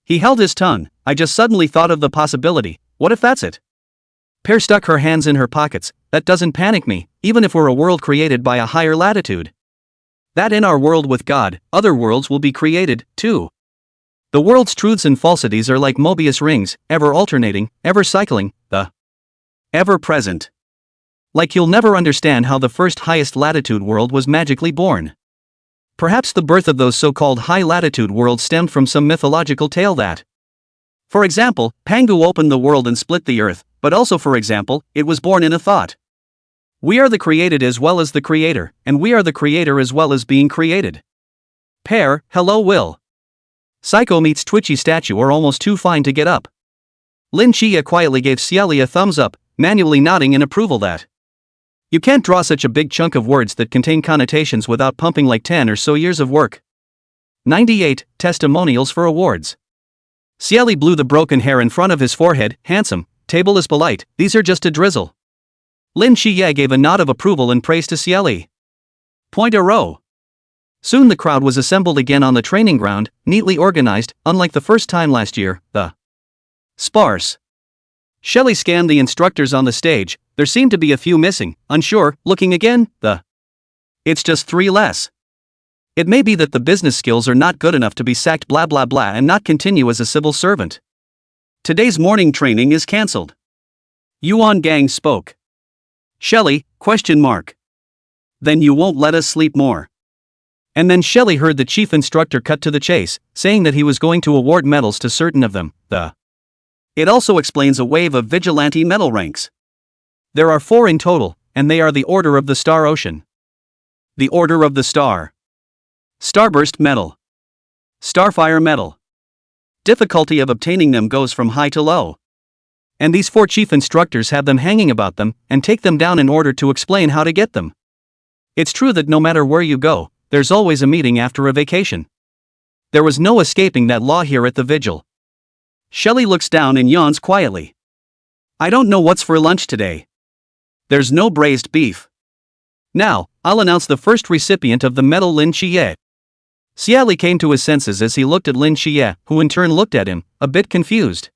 A: He held his tongue. I just suddenly thought of the possibility. What if that's it? Pear stuck her hands in her pockets. That doesn't panic me, even if we're a world created by a higher latitude. That in our world with God, other worlds will be created, too. The world's truths and falsities are like Mobius rings, ever alternating, ever cycling, the ever present. Like you'll never understand how the first highest latitude world was magically born. Perhaps the birth of those so-called high-latitude worlds stemmed from some mythological tale that, for example, Pangu opened the world and split the earth, but also for example, it was born in a thought. We are the created as well as the creator, and we are the creator as well as being created. Pear, hello Will. Psycho meets twitchy statue are almost too fine to get up. Lin Qiye quietly gave Xie Li a thumbs up, manually nodding in approval that you can't draw such a big chunk of words that contain connotations without pumping like 10 or so years of work. 98 Testimonials for awards. Xie Li blew the broken hair in front of his forehead. Handsome, table is polite, these are just a drizzle. Lin Qiye gave a nod of approval and praise to Xie Li. Point a row. Soon the crowd was assembled again on the training ground, neatly organized, unlike the first time last year, the sparse. Shelley scanned the instructors on the stage. There seemed to be a few missing, unsure, looking again, it's just 3 less. It may be that the business skills are not good enough to be sacked blah blah blah and not continue as a civil servant. Today's morning training is cancelled. Yuan Gang spoke. Shelley, ? Then you won't let us sleep more. And then Shelley heard the chief instructor cut to the chase, saying that he was going to award medals to certain of them, It also explains a wave of vigilante medal ranks. There are 4 in total, and they are the Order of the Star Ocean. The Order of the Star. Starburst Medal. Starfire Medal. Difficulty of obtaining them goes from high to low. And these 4 chief instructors have them hanging about them and take them down in order to explain how to get them. It's true that no matter where you go, there's always a meeting after a vacation. There was no escaping that law here at the vigil. Xie Li looks down and yawns quietly. I don't know what's for lunch today. There's no braised beef. Now, I'll announce the first recipient of the medal, Lin Qiye. Xie Li came to his senses as he looked at Lin Qiye, who in turn looked at him, a bit confused.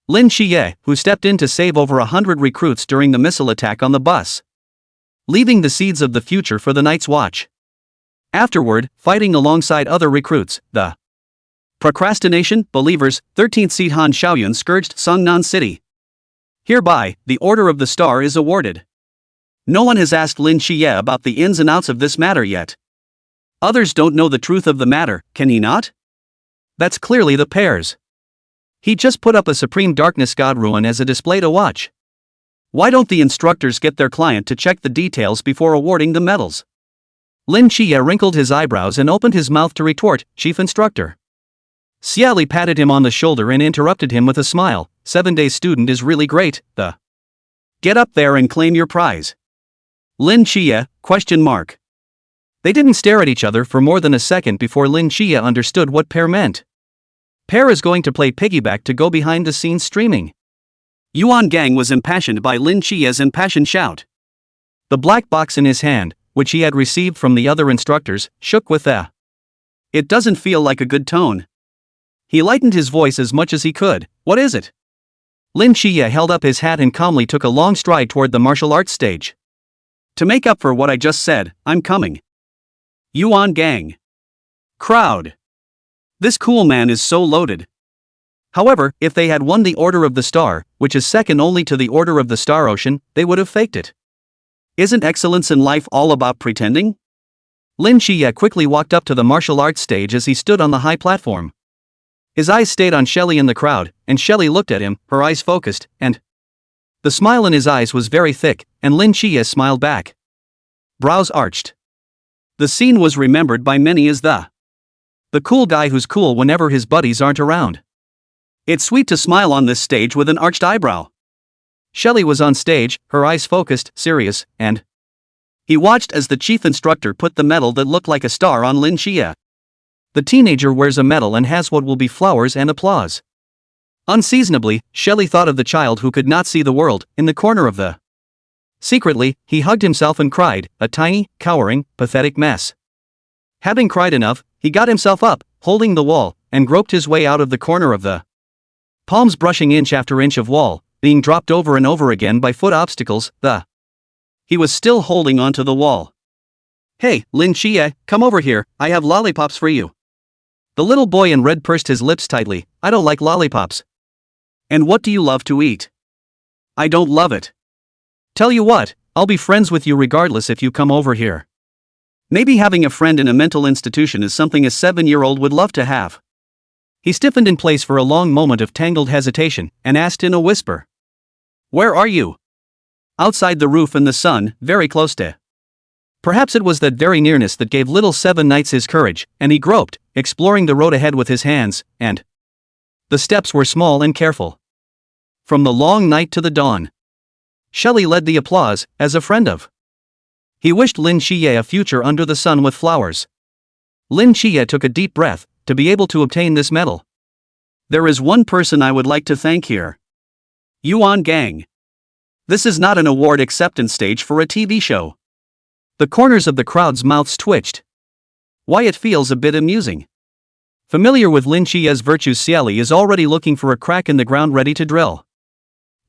A: Lin Qiye, who stepped in to save over 100 recruits during the missile attack on the bus, leaving the seeds of the future for the Night's Watch. Afterward, fighting alongside other recruits, the Procrastination Believers, 13th seat Han Xiaoyun scourged Songnan City. Hereby, the Order of the Star is awarded. No one has asked Lin Qiye about the ins and outs of this matter yet. Others don't know the truth of the matter, can he not? That's clearly the Pear's. He just put up a Supreme Darkness God ruin as a display to watch. Why don't the instructors get their client to check the details before awarding the medals? Lin Qiye wrinkled his eyebrows and opened his mouth to retort, Chief Instructor. Xie Li patted him on the shoulder and interrupted him with a smile, 7-day student is really great, Get up there and claim your prize. Lin Qiye, ? They didn't stare at each other for more than a second before Lin Qiye understood what Pear meant. Pear is going to play piggyback to go behind the scenes streaming. Yuan Gang was impassioned by Lin Qiye's impassioned shout. The black box in his hand, which he had received from the other instructors, shook with a "It doesn't feel like a good tone." He lightened his voice as much as he could. What is it? Lin Qiye held up his hat and calmly took a long stride toward the martial arts stage. To make up for what I just said, I'm coming. Yuan Gang. Crowd. This cool man is so loaded. However, if they had won the Order of the Star, which is second only to the Order of the Star Ocean, they would have faked it. Isn't excellence in life all about pretending? Lin Qiye quickly walked up to the martial arts stage as he stood on the high platform. His eyes stayed on Xie Li in the crowd, and Xie Li looked at him, her eyes focused, and the smile in his eyes was very thick, and Lin Qiye smiled back. Brows arched. The scene was remembered by many as the cool guy who's cool whenever his buddies aren't around. It's sweet to smile on this stage with an arched eyebrow. Xie Li was on stage, her eyes focused, serious, and he watched as the chief instructor put the medal that looked like a star on Lin Qiye. The teenager wears a medal and has what will be flowers and applause. Unseasonably, Xie Li thought of the child who could not see the world, in the corner of the. Secretly, he hugged himself and cried, a tiny, cowering, pathetic mess. Having cried enough, he got himself up, holding the wall, and groped his way out of the corner of the palms brushing inch after inch of wall, being dropped over and over again by foot obstacles, he was still holding onto the wall. Hey, Lin Qiye, come over here, I have lollipops for you. The little boy in red pursed his lips tightly, I don't like lollipops. And what do you love to eat? I don't love it. Tell you what, I'll be friends with you regardless if you come over here. Maybe having a friend in a mental institution is something a 7-year-old would love to have. He stiffened in place for a long moment of tangled hesitation, and asked in a whisper. Where are you? Outside the roof in the sun, very close to. Perhaps it was that very nearness that gave little Seven Knights his courage, and he groped, exploring the road ahead with his hands, and the steps were small and careful. From the long night to the dawn. Xie Li led the applause, as a friend of. He wished Lin Qiye a future under the sun with flowers. Lin Qiye took a deep breath, to be able to obtain this medal. There is one person I would like to thank here. Yuan Gang. This is not an award acceptance stage for a TV show. The corners of the crowd's mouths twitched. Why, it feels a bit amusing. Familiar with Lin Qiye's virtues, Xie Li is already looking for a crack in the ground ready to drill.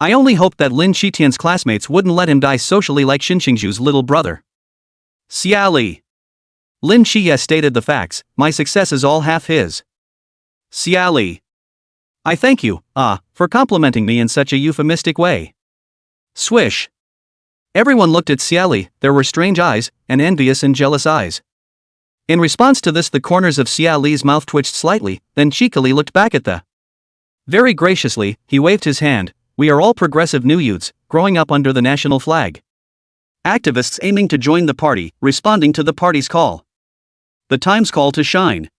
A: I only hoped that Lin Qitian's classmates wouldn't let him die socially like Xinxingzhu's little brother. Xie Li. Lin Qiye stated the facts, my success is all half his. Xie Li. I thank you, for complimenting me in such a euphemistic way. Swish. Everyone looked at Xie Li, there were strange eyes, and envious and jealous eyes. In response to this, the corners of Xie Li's mouth twitched slightly, then cheekily looked back at the. Very graciously, he waved his hand. We are all progressive new youths, growing up under the national flag. Activists aiming to join the party, responding to the party's call. The time's call to shine.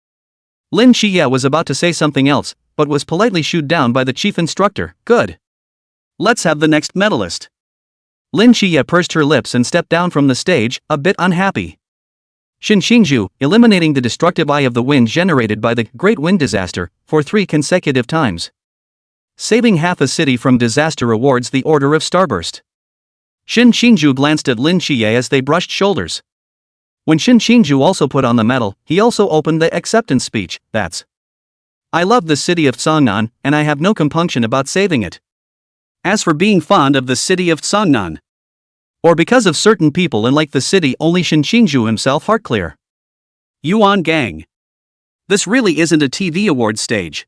A: Lin Qiye was about to say something else, but was politely shooed down by the chief instructor. Good. Let's have the next medalist. Lin Qiye pursed her lips and stepped down from the stage, a bit unhappy. Xinxingzhu, eliminating the destructive eye of the wind generated by the Great Wind Disaster, for 3 consecutive times. Saving half a city from disaster awards the Order of Starburst. Xinxingzhu glanced at Lin Qiye as they brushed shoulders. When Xinxingzhu also put on the medal, he also opened the acceptance speech. That's. I love the city of Songnan, and I have no compunction about saving it. As for being fond of the city of Songnan, or because of certain people and like the city, only Xinxingzhu himself heart clear. Yuan Gang. This really isn't a TV awards stage.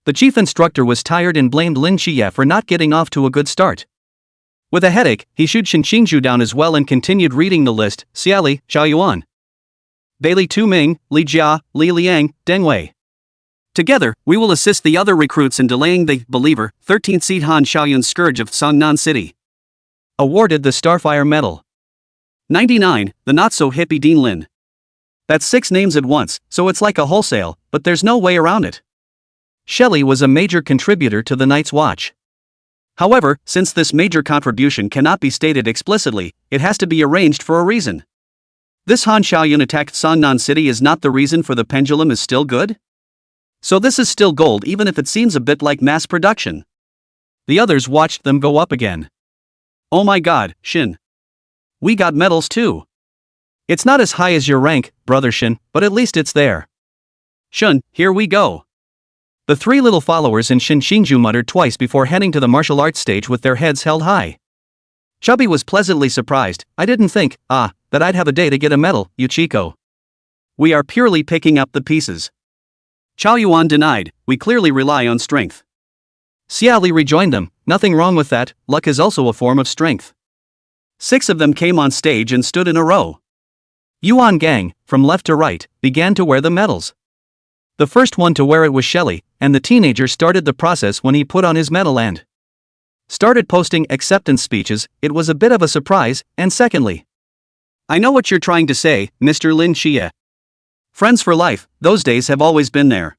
A: The chief instructor was tired and blamed Lin Qiye for not getting off to a good start. With a headache, he shooed Xinxingzhu down as well and continued reading the list. Xie Li, Zhao Yuan, Bailey Tu Ming, Li Jia, Li Liang, Deng Wei. Together, we will assist the other recruits in delaying the Believer, 13th seed Han Xiaoyun Scourge of Songnan City. Awarded the Starfire Medal. 99, the not-so-hippie Dean Lin. That's 6 names at once, so it's like a wholesale, but there's no way around it. Xie Li was a major contributor to the Night's Watch. However, since this major contribution cannot be stated explicitly, it has to be arranged for a reason. This Han Xiaoyun attacked Songnan City is not the reason for the pendulum is still good? So this is still gold even if it seems a bit like mass production. The others watched them go up again. Oh my god, Shin. We got medals too. It's not as high as your rank, brother Shin, but at least it's there. Shun, here we go. The 3 little followers in Xinxingzhu muttered twice before heading to the martial arts stage with their heads held high. Chubby was pleasantly surprised. I didn't think, that I'd have a day to get a medal, Yuchiko. We are purely picking up the pieces. Chao Yuan denied, we clearly rely on strength. Xie Li rejoined them, nothing wrong with that, luck is also a form of strength. 6 of them came on stage and stood in a row. Yuan Gang, from left to right, began to wear the medals. The first one to wear it was Xie Li, and the teenager started the process when he put on his medal and started posting acceptance speeches. It was a bit of a surprise, and secondly, I know what you're trying to say, Mr. Lin Qiye. Friends for life, those days have always been there.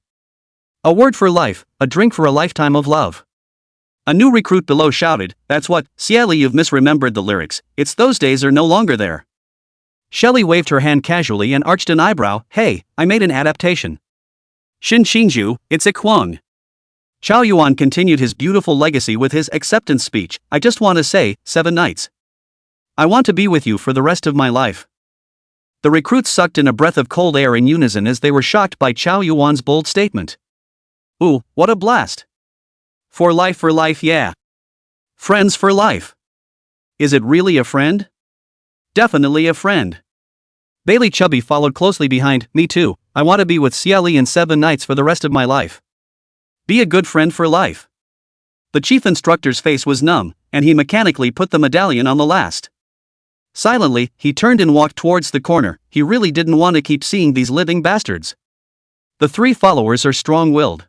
A: A word for life, a drink for a lifetime of love. A new recruit below shouted, that's what, Xie Li, you've misremembered the lyrics, it's those days are no longer there. Xie Li waved her hand casually and arched an eyebrow, hey, I made an adaptation. Xinxingzhu, it's a Kwang. Chao Yuan continued his beautiful legacy with his acceptance speech, I just want to say, 7 nights. I want to be with you for the rest of my life. The recruits sucked in a breath of cold air in unison as they were shocked by Chao Yuan's bold statement. Ooh, what a blast. For life, yeah. Friends for life. Is it really a friend? Definitely a friend. Bailey Chubby followed closely behind, me too, I want to be with Xie Li in 7 nights for the rest of my life. Be a good friend for life. The chief instructor's face was numb, and he mechanically put the medallion on the last. Silently, he turned and walked towards the corner. He really didn't want to keep seeing these living bastards. The 3 followers are strong-willed.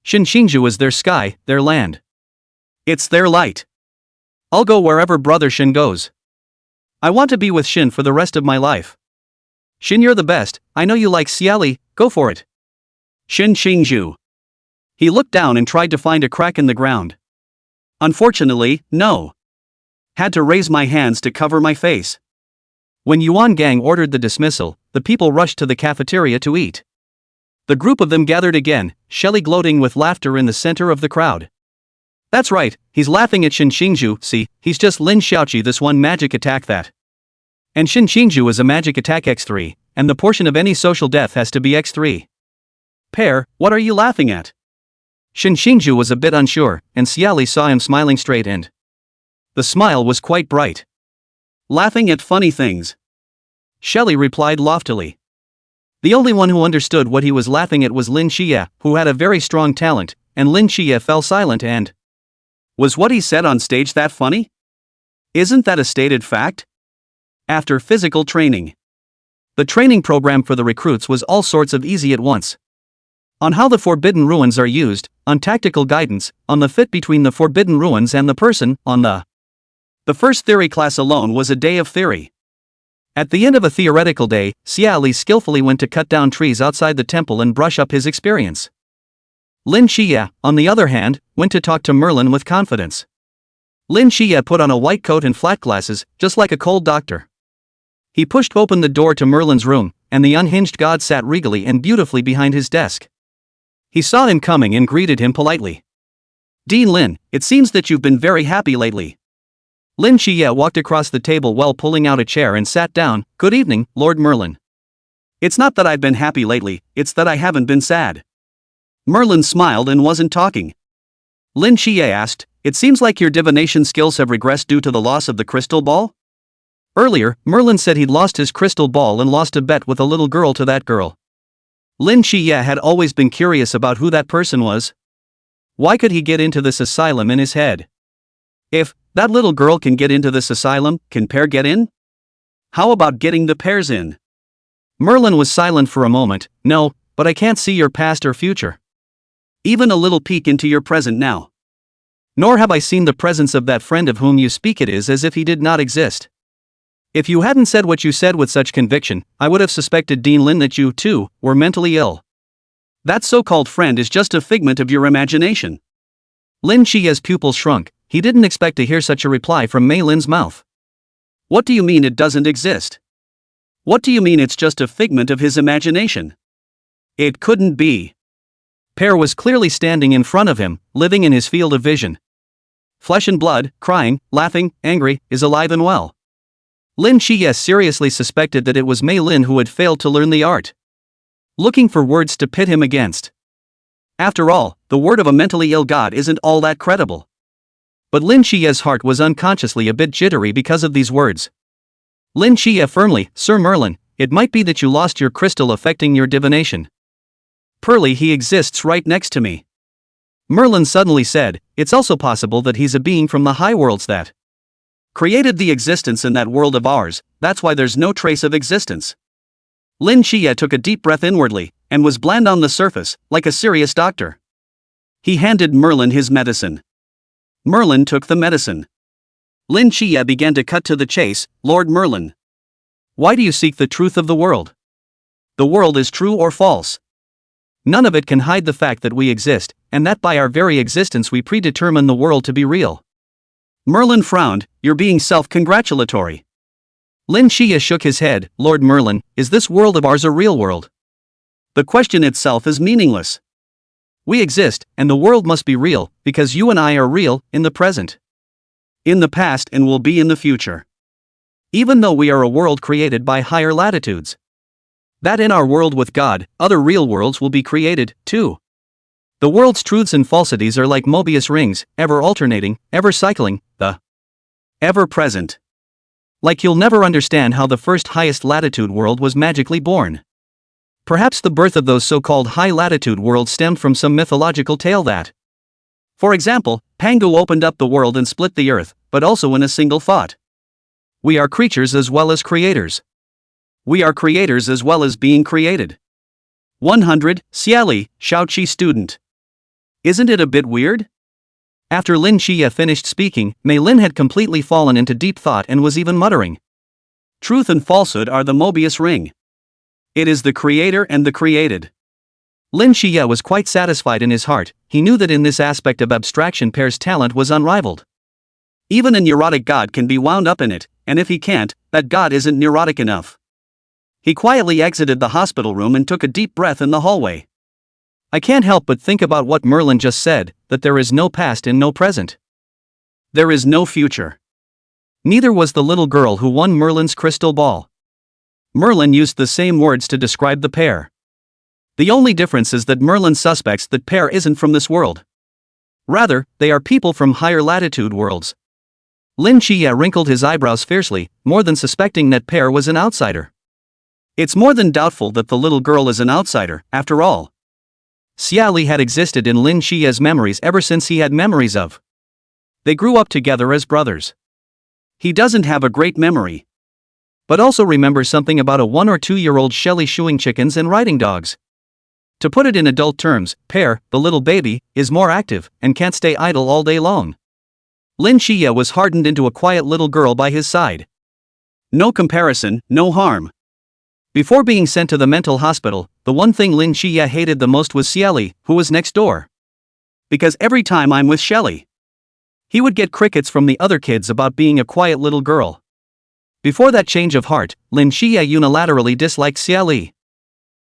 A: Xinxingzhu is their sky, their land. It's their light. I'll go wherever brother Shin goes. I want to be with Shin for the rest of my life. Shin, you're the best, I know you like Xie Li, go for it. Xinxingzhu. He looked down and tried to find a crack in the ground. Unfortunately, no. Had to raise my hands to cover my face. When Yuan Gang ordered the dismissal, the people rushed to the cafeteria to eat. The group of them gathered again, Xie Li gloating with laughter in the center of the crowd. That's right, he's laughing at Xinxingzhu, see, he's just Lin Xiaoqi this one magic attack that. And Xinxingzhu is a magic attack x3, and the portion of any social death has to be x3. Pear, what are you laughing at? Xinxingzhu was a bit unsure, and Xie Li saw him smiling straight and the smile was quite bright. Laughing at funny things. Xie Li replied loftily. The only one who understood what he was laughing at was Lin Qiye, who had a very strong talent, and Lin Qiye fell silent and was what he said on stage that funny? Isn't that a stated fact? After physical training. The training program for the recruits was all sorts of easy at once. On how the Forbidden Ruins are used, on tactical guidance, on the fit between the Forbidden Ruins and the person, on the first theory class alone was a day of theory. At the end of a theoretical day, Xie Li skillfully went to cut down trees outside the temple and brush up his experience. Lin Qiye, on the other hand, went to talk to Merlin with confidence. Lin Qiye put on a white coat and flat glasses, just like a cold doctor. He pushed open the door to Merlin's room, and the unhinged god sat regally and beautifully behind his desk. He saw him coming and greeted him politely. "Dean Lin, it seems that you've been very happy lately." Lin Qiye walked across the table while pulling out a chair and sat down. "Good evening, Lord Merlin." "It's not that I've been happy lately, it's that I haven't been sad." Merlin smiled and wasn't talking. Lin Qiye asked, "It seems like your divination skills have regressed due to the loss of the crystal ball?" Earlier, Merlin said he'd lost his crystal ball and lost a bet with a little girl to that girl. Lin Qiye had always been curious about who that person was. Why could he get into this asylum in his head? If that little girl can get into this asylum, can Pear get in? How about getting the Pears in? Merlin was silent for a moment. "No, but I can't see your past or future. Even a little peek into your present now. Nor have I seen the presence of that friend of whom you speak. It is as if he did not exist." If you hadn't said what you said with such conviction, I would have suspected, Dean Lin, that you, too, were mentally ill. That so-called friend is just a figment of your imagination. Lin Qiye's pupils shrunk. He didn't expect to hear such a reply from Mei Lin's mouth. "What do you mean it doesn't exist? What do you mean it's just a figment of his imagination? It couldn't be." Pear was clearly standing in front of him, living in his field of vision. Flesh and blood, crying, laughing, angry, is alive and well. Lin Qiye seriously suspected that it was Mei Lin who had failed to learn the art. Looking for words to pit him against. After all, the word of a mentally ill god isn't all that credible. But Lin Qiye's heart was unconsciously a bit jittery because of these words. Lin Qiye firmly, "Sir Merlin, it might be that you lost your crystal affecting your divination. Pearly, he exists right next to me." Merlin suddenly said, "It's also possible that he's a being from the high worlds that created the existence in that world of ours, that's why there's no trace of existence." Lin Qiye took a deep breath inwardly, and was bland on the surface, like a serious doctor. He handed Merlin his medicine. Merlin took the medicine. Lin Qiye began to cut to the chase. "Lord Merlin, why do you seek the truth of the world? The world is true or false. None of it can hide the fact that we exist, and that by our very existence we predetermine the world to be real." Merlin frowned. "You're being self-congratulatory." Lin Qiye shook his head. "Lord Merlin, is this world of ours a real world? The question itself is meaningless. We exist, and the world must be real, because you and I are real, in the present, in the past, and will be in the future. Even though we are a world created by higher latitudes. That in our world with God, other real worlds will be created, too. The world's truths and falsities are like Mobius rings, ever alternating, ever cycling, the ever present. Like you'll never understand how the first highest latitude world was magically born. Perhaps the birth of those so-called high-latitude worlds stemmed from some mythological tale that, for example, Pangu opened up the world and split the earth, but also in a single thought. We are creatures as well as creators. We are creators as well as being created. 100, Xie Li, Shaoqi student. Isn't it a bit weird? After Lin Qiye finished speaking, Mei Lin had completely fallen into deep thought and was even muttering. Truth and falsehood are the Mobius ring. It is the creator and the created. Lin Qiye was quite satisfied in his heart. He knew that in this aspect of abstraction Pear's talent was unrivaled. Even a neurotic god can be wound up in it, and if he can't, that god isn't neurotic enough. He quietly exited the hospital room and took a deep breath in the hallway. I can't help but think about what Merlin just said, that there is no past and no present. There is no future. Neither was the little girl who won Merlin's crystal ball. Merlin used the same words to describe the pair. The only difference is that Merlin suspects that Pear isn't from this world. Rather, they are people from higher latitude worlds. Lin Qiye wrinkled his eyebrows fiercely, more than suspecting that Pear was an outsider. It's more than doubtful that the little girl is an outsider, after all. Xie Li had existed in Lin Qiye's memories ever since he had memories of. They grew up together as brothers. He doesn't have a great memory, but also remembers something about a 1 or 2-year-old Xie Li shooing chickens and riding dogs. To put it in adult terms, Pear, the little baby, is more active, and can't stay idle all day long. Lin Qiye was hardened into a quiet little girl by his side. No comparison, no harm. Before being sent to the mental hospital, the one thing Lin Qiye hated the most was Xie Li, who was next door. Because every time I'm with Xie Li, He would get crickets from the other kids about being a quiet little girl. Before that change of heart, Lin Qiye unilaterally disliked Xie Li.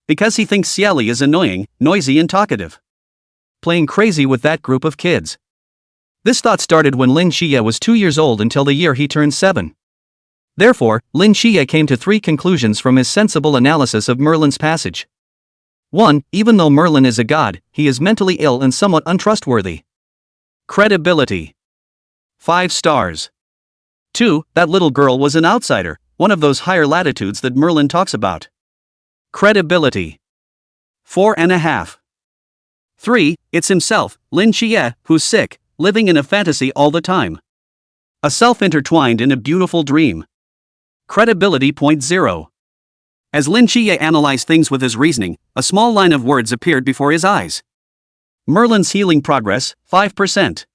A: Because he thinks Xie Li is annoying, noisy and talkative. Playing crazy with that group of kids. This thought started when Lin Qiye was 2 years old until the year he turned 7. Therefore, Lin Qiye came to 3 conclusions from his sensible analysis of Merlin's passage. 1. Even though Merlin is a god, he is mentally ill and somewhat untrustworthy. Credibility. 5 stars. 2. That little girl was an outsider, one of those higher latitudes that Merlin talks about. Credibility. 4.5. 3. It's himself, Lin Qiye, who's sick, living in a fantasy all the time. A self intertwined in a beautiful dream. Credibility. 0. As Lin Qiye analyzed things with his reasoning, a small line of words appeared before his eyes. Merlin's healing progress, 5%.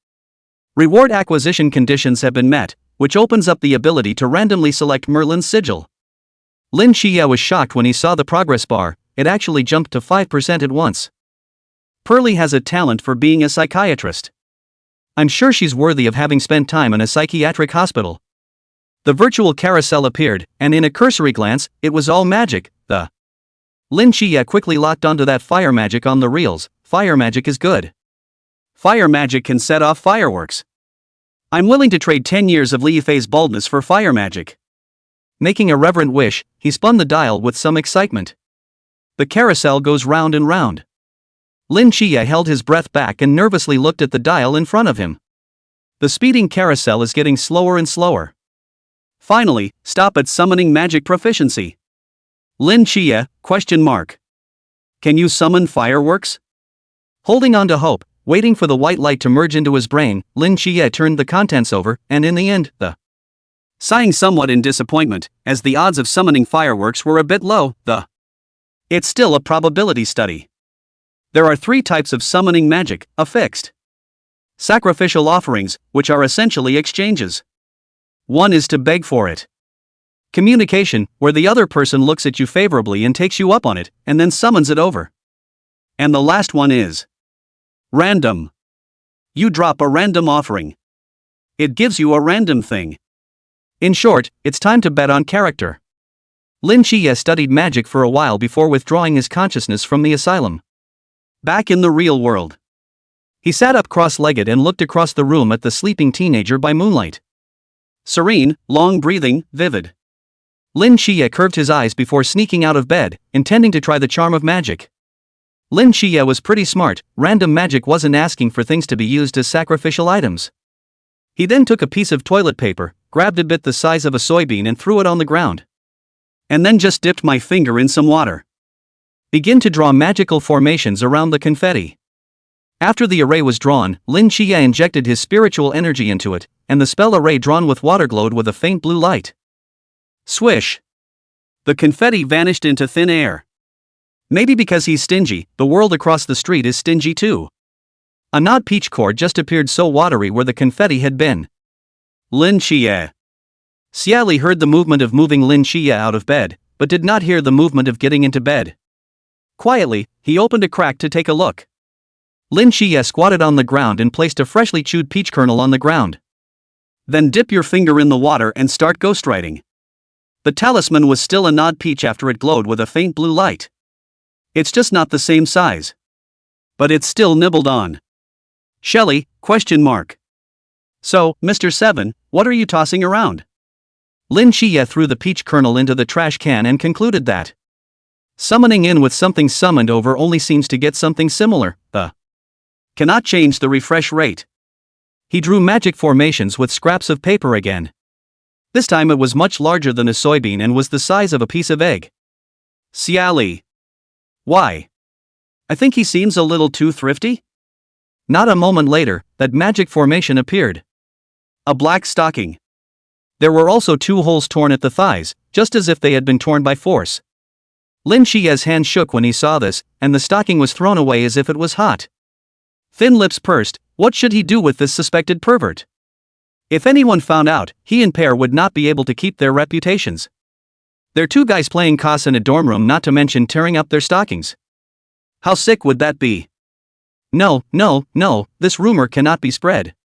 A: Reward acquisition conditions have been met, which opens up the ability to randomly select Merlin's sigil. Lin Qiye was shocked when he saw the progress bar, it actually jumped to 5% at once. Pearly has a talent for being a psychiatrist. I'm sure she's worthy of having spent time in a psychiatric hospital. The virtual carousel appeared, and in a cursory glance, it was all magic. Lin Qiye quickly locked onto that fire magic on the reels. Fire magic is good. Fire magic can set off fireworks. I'm willing to trade 10 years of Li Yifei's baldness for fire magic. Making a reverent wish, he spun the dial with some excitement. The carousel goes round and round. Lin Qiye held his breath back and nervously looked at the dial in front of him. The speeding carousel is getting slower and slower. Finally, stop at summoning magic proficiency. Lin Qiye, ? Can you summon fireworks? Holding on to hope, waiting for the white light to merge into his brain, Lin Qiye turned the contents over, and in the end, sighing somewhat in disappointment, as the odds of summoning fireworks were a bit low, It's still a probability study. There are 3 types of summoning magic, affixed. Sacrificial offerings, which are essentially exchanges. 1 is to beg for it. Communication, where the other person looks at you favorably and takes you up on it, and then summons it over. And the last one is random. You drop a random offering. It gives you a random thing. In short, it's time to bet on character. Lin Qiye studied magic for a while before withdrawing his consciousness from the asylum. Back in the real world. He sat up cross-legged and looked across the room at the sleeping teenager by moonlight. Serene, long-breathing, vivid. Lin Qiye curved his eyes before sneaking out of bed, intending to try the charm of magic. Lin Qiye was pretty smart, random magic wasn't asking for things to be used as sacrificial items. He then took a piece of toilet paper, grabbed a bit the size of a soybean and threw it on the ground. And then just dipped my finger in some water. Begin to draw magical formations around the confetti. After the array was drawn, Lin Qiye injected his spiritual energy into it, and the spell array drawn with water glowed with a faint blue light. Swish! The confetti vanished into thin air. Maybe because he's stingy, the world across the street is stingy too. A knot peach cord just appeared so watery where the confetti had been. Lin Qiye. Xie Li heard the movement of moving Lin Qiye out of bed, but did not hear the movement of getting into bed. Quietly, he opened a crack to take a look. Lin Qiye squatted on the ground and placed a freshly chewed peach kernel on the ground. Then dip your finger in the water and start ghostwriting. The talisman was still a knot peach after it glowed with a faint blue light. It's just not the same size. But it's still nibbled on. Xie Li, ? So, Mr. 7, what are you tossing around? Lin Qiye threw the peach kernel into the trash can and concluded that summoning in with something summoned over only seems to get something similar, cannot change the refresh rate. He drew magic formations with scraps of paper again. This time it was much larger than a soybean and was the size of a piece of egg. Xie Li. Why? I think he seems a little too thrifty? Not a moment later, that magic formation appeared. A black stocking. There were also 2 holes torn at the thighs, just as if they had been torn by force. Lin Qiye's hand shook when he saw this, and the stocking was thrown away as if it was hot. Thin lips pursed, what should he do with this suspected pervert? If anyone found out, he and Pear would not be able to keep their reputations. They're 2 guys playing COS in a dorm room, not to mention tearing up their stockings. How sick would that be? No, this rumor cannot be spread.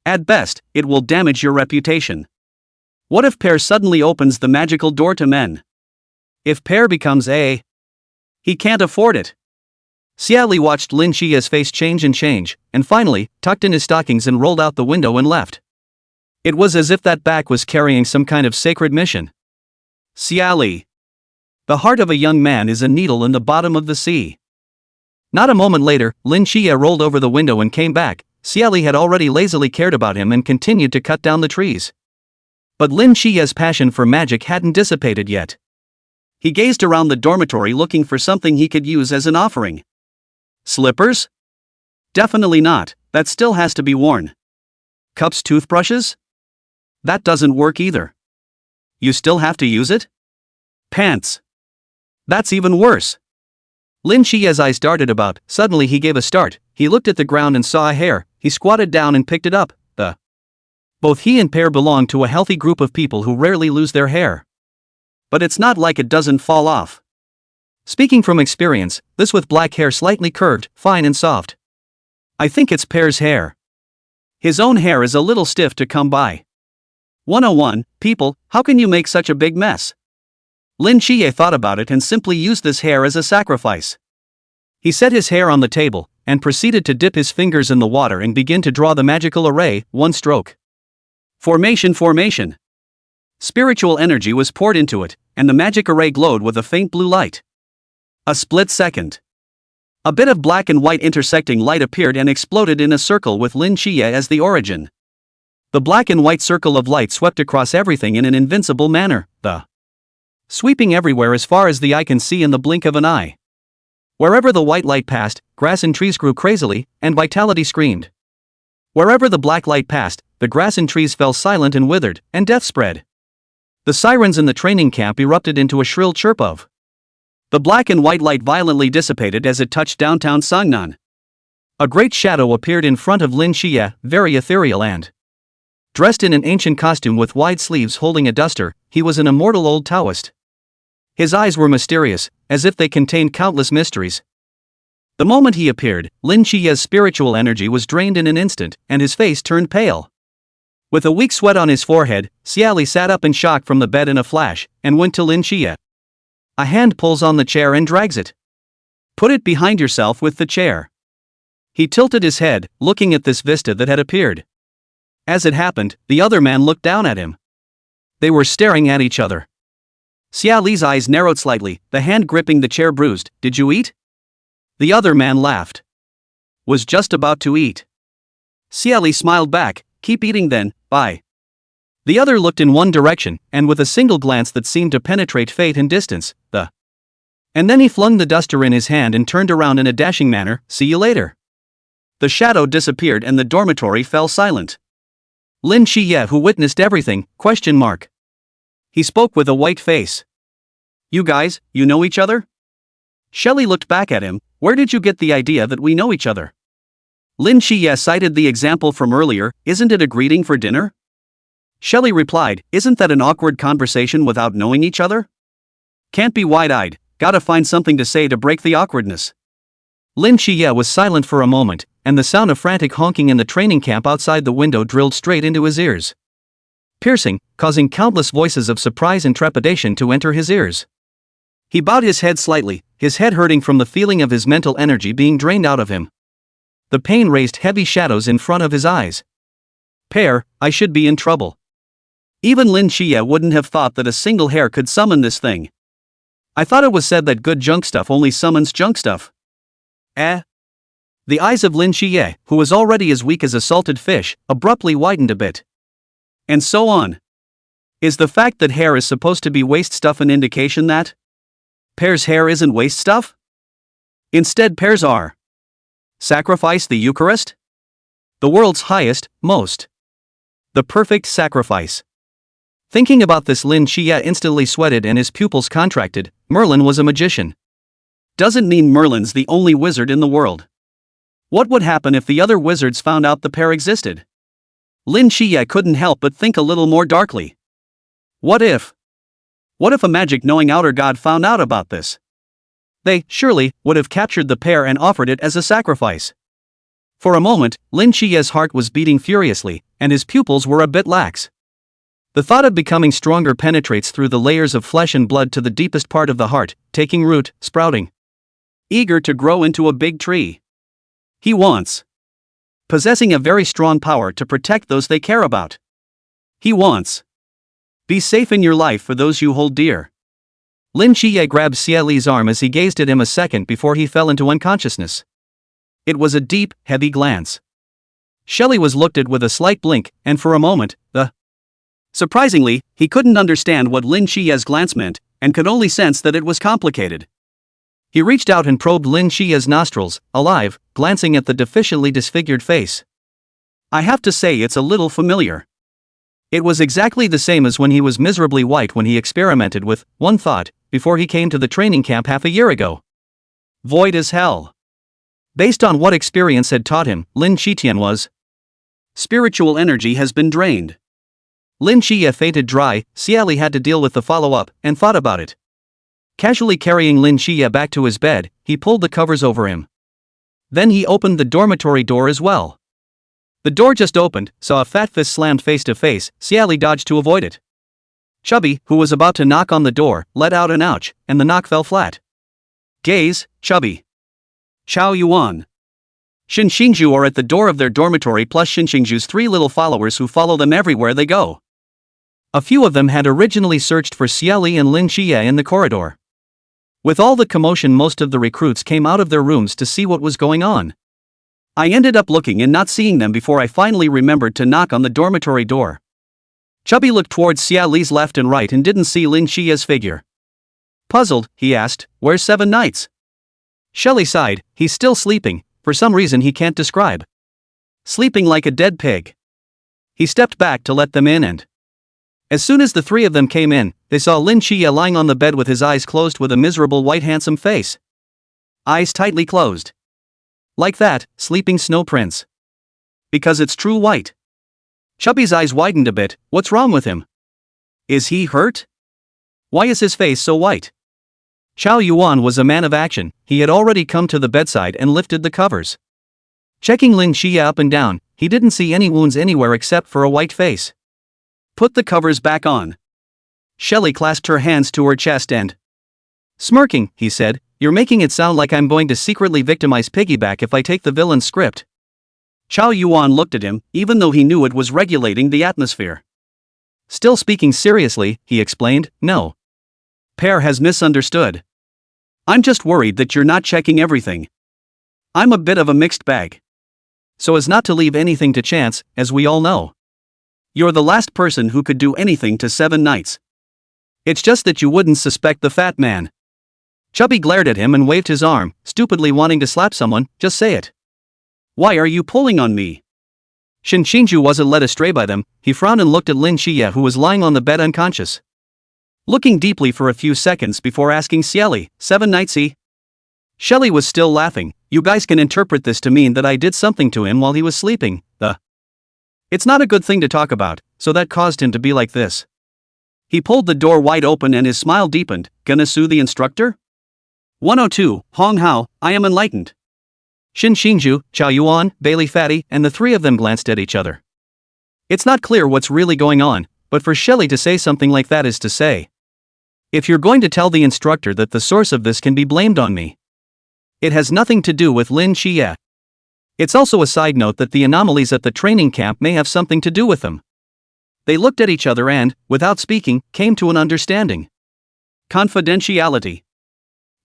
A: At best, it will damage your reputation. What if Pear suddenly opens the magical door to men? If Pear becomes a... He can't afford it. Xie Li watched Lin Qiye's face change, and finally, tucked in his stockings and rolled out the window and left. It was as if that back was carrying some kind of sacred mission. Xie Li. The heart of a young man is a needle in the bottom of the sea. Not a moment later, Lin Qiye rolled over the window and came back. Xie Li had already lazily cared about him and continued to cut down the trees. But Lin Qiye's passion for magic hadn't dissipated yet. He gazed around the dormitory looking for something he could use as an offering. Slippers? Definitely not, that still has to be worn. Cups, toothbrushes? That doesn't work either. You still have to use it? Pants. That's even worse. Lin Qiye's eyes darted about. Suddenly he gave a start. He looked at the ground and saw a hair. He squatted down and picked it up. Both he and Pear belong to a healthy group of people who rarely lose their hair. But it's not like it doesn't fall off. Speaking from experience, this with black hair slightly curved, fine and soft. I think it's Pear's hair. His own hair is a little stiff to come by. 101, people, how can you make such a big mess? Lin Qiye thought about it and simply used this hair as a sacrifice. He set his hair on the table, and proceeded to dip his fingers in the water and begin to draw the magical array, one stroke. Formation. Spiritual energy was poured into it, and the magic array glowed with a faint blue light. A split second. A bit of black and white intersecting light appeared and exploded in a circle with Lin Qiye as the origin. The black and white circle of light swept across everything in an invincible manner, sweeping everywhere as far as the eye can see in the blink of an eye. Wherever the white light passed, grass and trees grew crazily, and vitality screamed. Wherever the black light passed, the grass and trees fell silent and withered, and death spread. The sirens in the training camp erupted into a shrill chirp of. The black and white light violently dissipated as it touched downtown Sangnan. A great shadow appeared in front of Lin Qiye, very ethereal and dressed in an ancient costume with wide sleeves holding a duster. He was an immortal old Taoist. His eyes were mysterious, as if they contained countless mysteries. The moment he appeared, Lin Qiye's spiritual energy was drained in an instant, and his face turned pale. With a weak sweat on his forehead, Xie Li sat up in shock from the bed in a flash, and went to Lin Qiye. A hand pulls on the chair and drags it. Put it behind yourself with the chair. He tilted his head, looking at this vista that had appeared. As it happened, the other man looked down at him. They were staring at each other. Xie Li's eyes narrowed slightly, the hand gripping the chair bruised. Did you eat? The other man laughed. Was just about to eat. Xie Li smiled back. Keep eating then, bye. The other looked in one direction, and with a single glance that seemed to penetrate fate and distance, and then he flung the duster in his hand and turned around in a dashing manner. See you later. The shadow disappeared and the dormitory fell silent. Lin Qiye, who witnessed everything, ? He spoke with a white face. You guys, you know each other? Xie Li looked back at him. Where did you get the idea that we know each other? Lin Qiye cited the example from earlier. Isn't it a greeting for dinner? Xie Li replied, isn't that an awkward conversation without knowing each other? Can't be wide-eyed, gotta find something to say to break the awkwardness. Lin Qiye was silent for a moment, and the sound of frantic honking in the training camp outside the window drilled straight into his ears. Piercing, causing countless voices of surprise and trepidation to enter his ears. He bowed his head slightly, his head hurting from the feeling of his mental energy being drained out of him. The pain raised heavy shadows in front of his eyes. Pear, I should be in trouble. Even Lin Qiye wouldn't have thought that a single hair could summon this thing. I thought it was said that good junk stuff only summons junk stuff. The eyes of Lin Qiye, who was already as weak as a salted fish, abruptly widened a bit. And so on. Is the fact that hair is supposed to be waste stuff an indication that Pear's hair isn't waste stuff? Instead, Pear's are. Sacrifice the Eucharist? The world's highest, most. The perfect sacrifice. Thinking about this, Lin Qiye instantly sweated and his pupils contracted. Merlin was a magician. Doesn't mean Merlin's the only wizard in the world. What would happen if the other wizards found out the pair existed? Lin Qiye couldn't help but think a little more darkly. What if a magic-knowing outer god found out about this? They, surely, would have captured the pair and offered it as a sacrifice. For a moment, Lin Qiye's heart was beating furiously. and his pupils were a bit lax. The thought of becoming stronger penetrates through the layers of flesh and blood to the deepest part of the heart, taking root, sprouting. Eager to grow into a big tree. He wants. Possessing a very strong power to protect those they care about. He wants. Be safe in your life for those you hold dear. Lin Qiye grabbed Xie Li's arm as he gazed at him a second before he fell into unconsciousness. It was a deep, heavy glance. Xie Li was looked at with a slight blink, and for a moment, Surprisingly, he couldn't understand what Lin Qiye's glance meant, and could only sense that it was complicated. He reached out and probed Lin Qiye's nostrils, alive, glancing at the deficiently disfigured face. I have to say it's a little familiar. It was exactly the same as when he was miserably white when he experimented with, one thought, before he came to the training camp half a year ago. Void as hell. Based on what experience had taught him, Lin Qiye was. Spiritual energy has been drained. Lin Qiye fainted dry. Xie Li had to deal with the follow-up, and thought about it. Casually carrying Lin Qiye back to his bed, he pulled the covers over him. Then he opened the dormitory door as well. The door just opened, saw a fat fist slammed face to face. Xie Li dodged to avoid it. Chubby, who was about to knock on the door, let out an ouch, and the knock fell flat. Gaze, Chubby. Chao Yuan. Xin Xingzhu are at the door of their dormitory plus Xin Xingzhu's 3 little followers who follow them everywhere they go. A few of them had originally searched for Xie Li and Lin Qiye in the corridor. With all the commotion, most of the recruits came out of their rooms to see what was going on. I ended up looking and not seeing them before I finally remembered to knock on the dormitory door. Chubby looked towards Xie Li's left and right and didn't see Lin Qiye's figure. Puzzled, he asked, "Where's 7 Knights?" Xie Li sighed. He's still sleeping, for some reason he can't describe. Sleeping like a dead pig. He stepped back to let them in and... As soon as the 3 of them came in, they saw Lin Qiye lying on the bed with his eyes closed with a miserable white handsome face. Eyes tightly closed. Like that, sleeping snow prince. Because it's true white. Chubby's eyes widened a bit. What's wrong with him? Is he hurt? Why is his face so white? Chao Yuan was a man of action. He had already come to the bedside and lifted the covers. Checking Lin Qiye up and down, he didn't see any wounds anywhere except for a white face. Put the covers back on. Xie Li clasped her hands to her chest and... Smirking, he said, "You're making it sound like I'm going to secretly victimize Piggyback if I take the villain's script." Chao Yuan looked at him, even though he knew it was regulating the atmosphere. Still speaking seriously, he explained, "No. Pear has misunderstood. I'm just worried that you're not checking everything. I'm a bit of a mixed bag. So as not to leave anything to chance, as we all know. You're the last person who could do anything to 7 Knights. It's just that you wouldn't suspect the fat man." Chubby glared at him and waved his arm, stupidly wanting to slap someone. Just say it. Why are you pulling on me? Xin Xingzhu wasn't led astray by them. He frowned and looked at Lin Qiye, who was lying on the bed unconscious. Looking deeply for a few seconds before asking Xie Li, 7 Knights he? Xie Li was still laughing. You guys can interpret this to mean that I did something to him while he was sleeping. It's not a good thing to talk about, so that caused him to be like this. He pulled the door wide open and his smile deepened. Gonna sue the instructor? 102, Hong Hao, I am enlightened. Xin Xingzhu, Chao Yuan, Bailey Fatty, and the 3 of them glanced at each other. It's not clear what's really going on, but for Xie Li to say something like that is to say, if you're going to tell the instructor that the source of this can be blamed on me. It has nothing to do with Lin Qiye. It's also a side note that the anomalies at the training camp may have something to do with them. They looked at each other and, without speaking, came to an understanding. Confidentiality.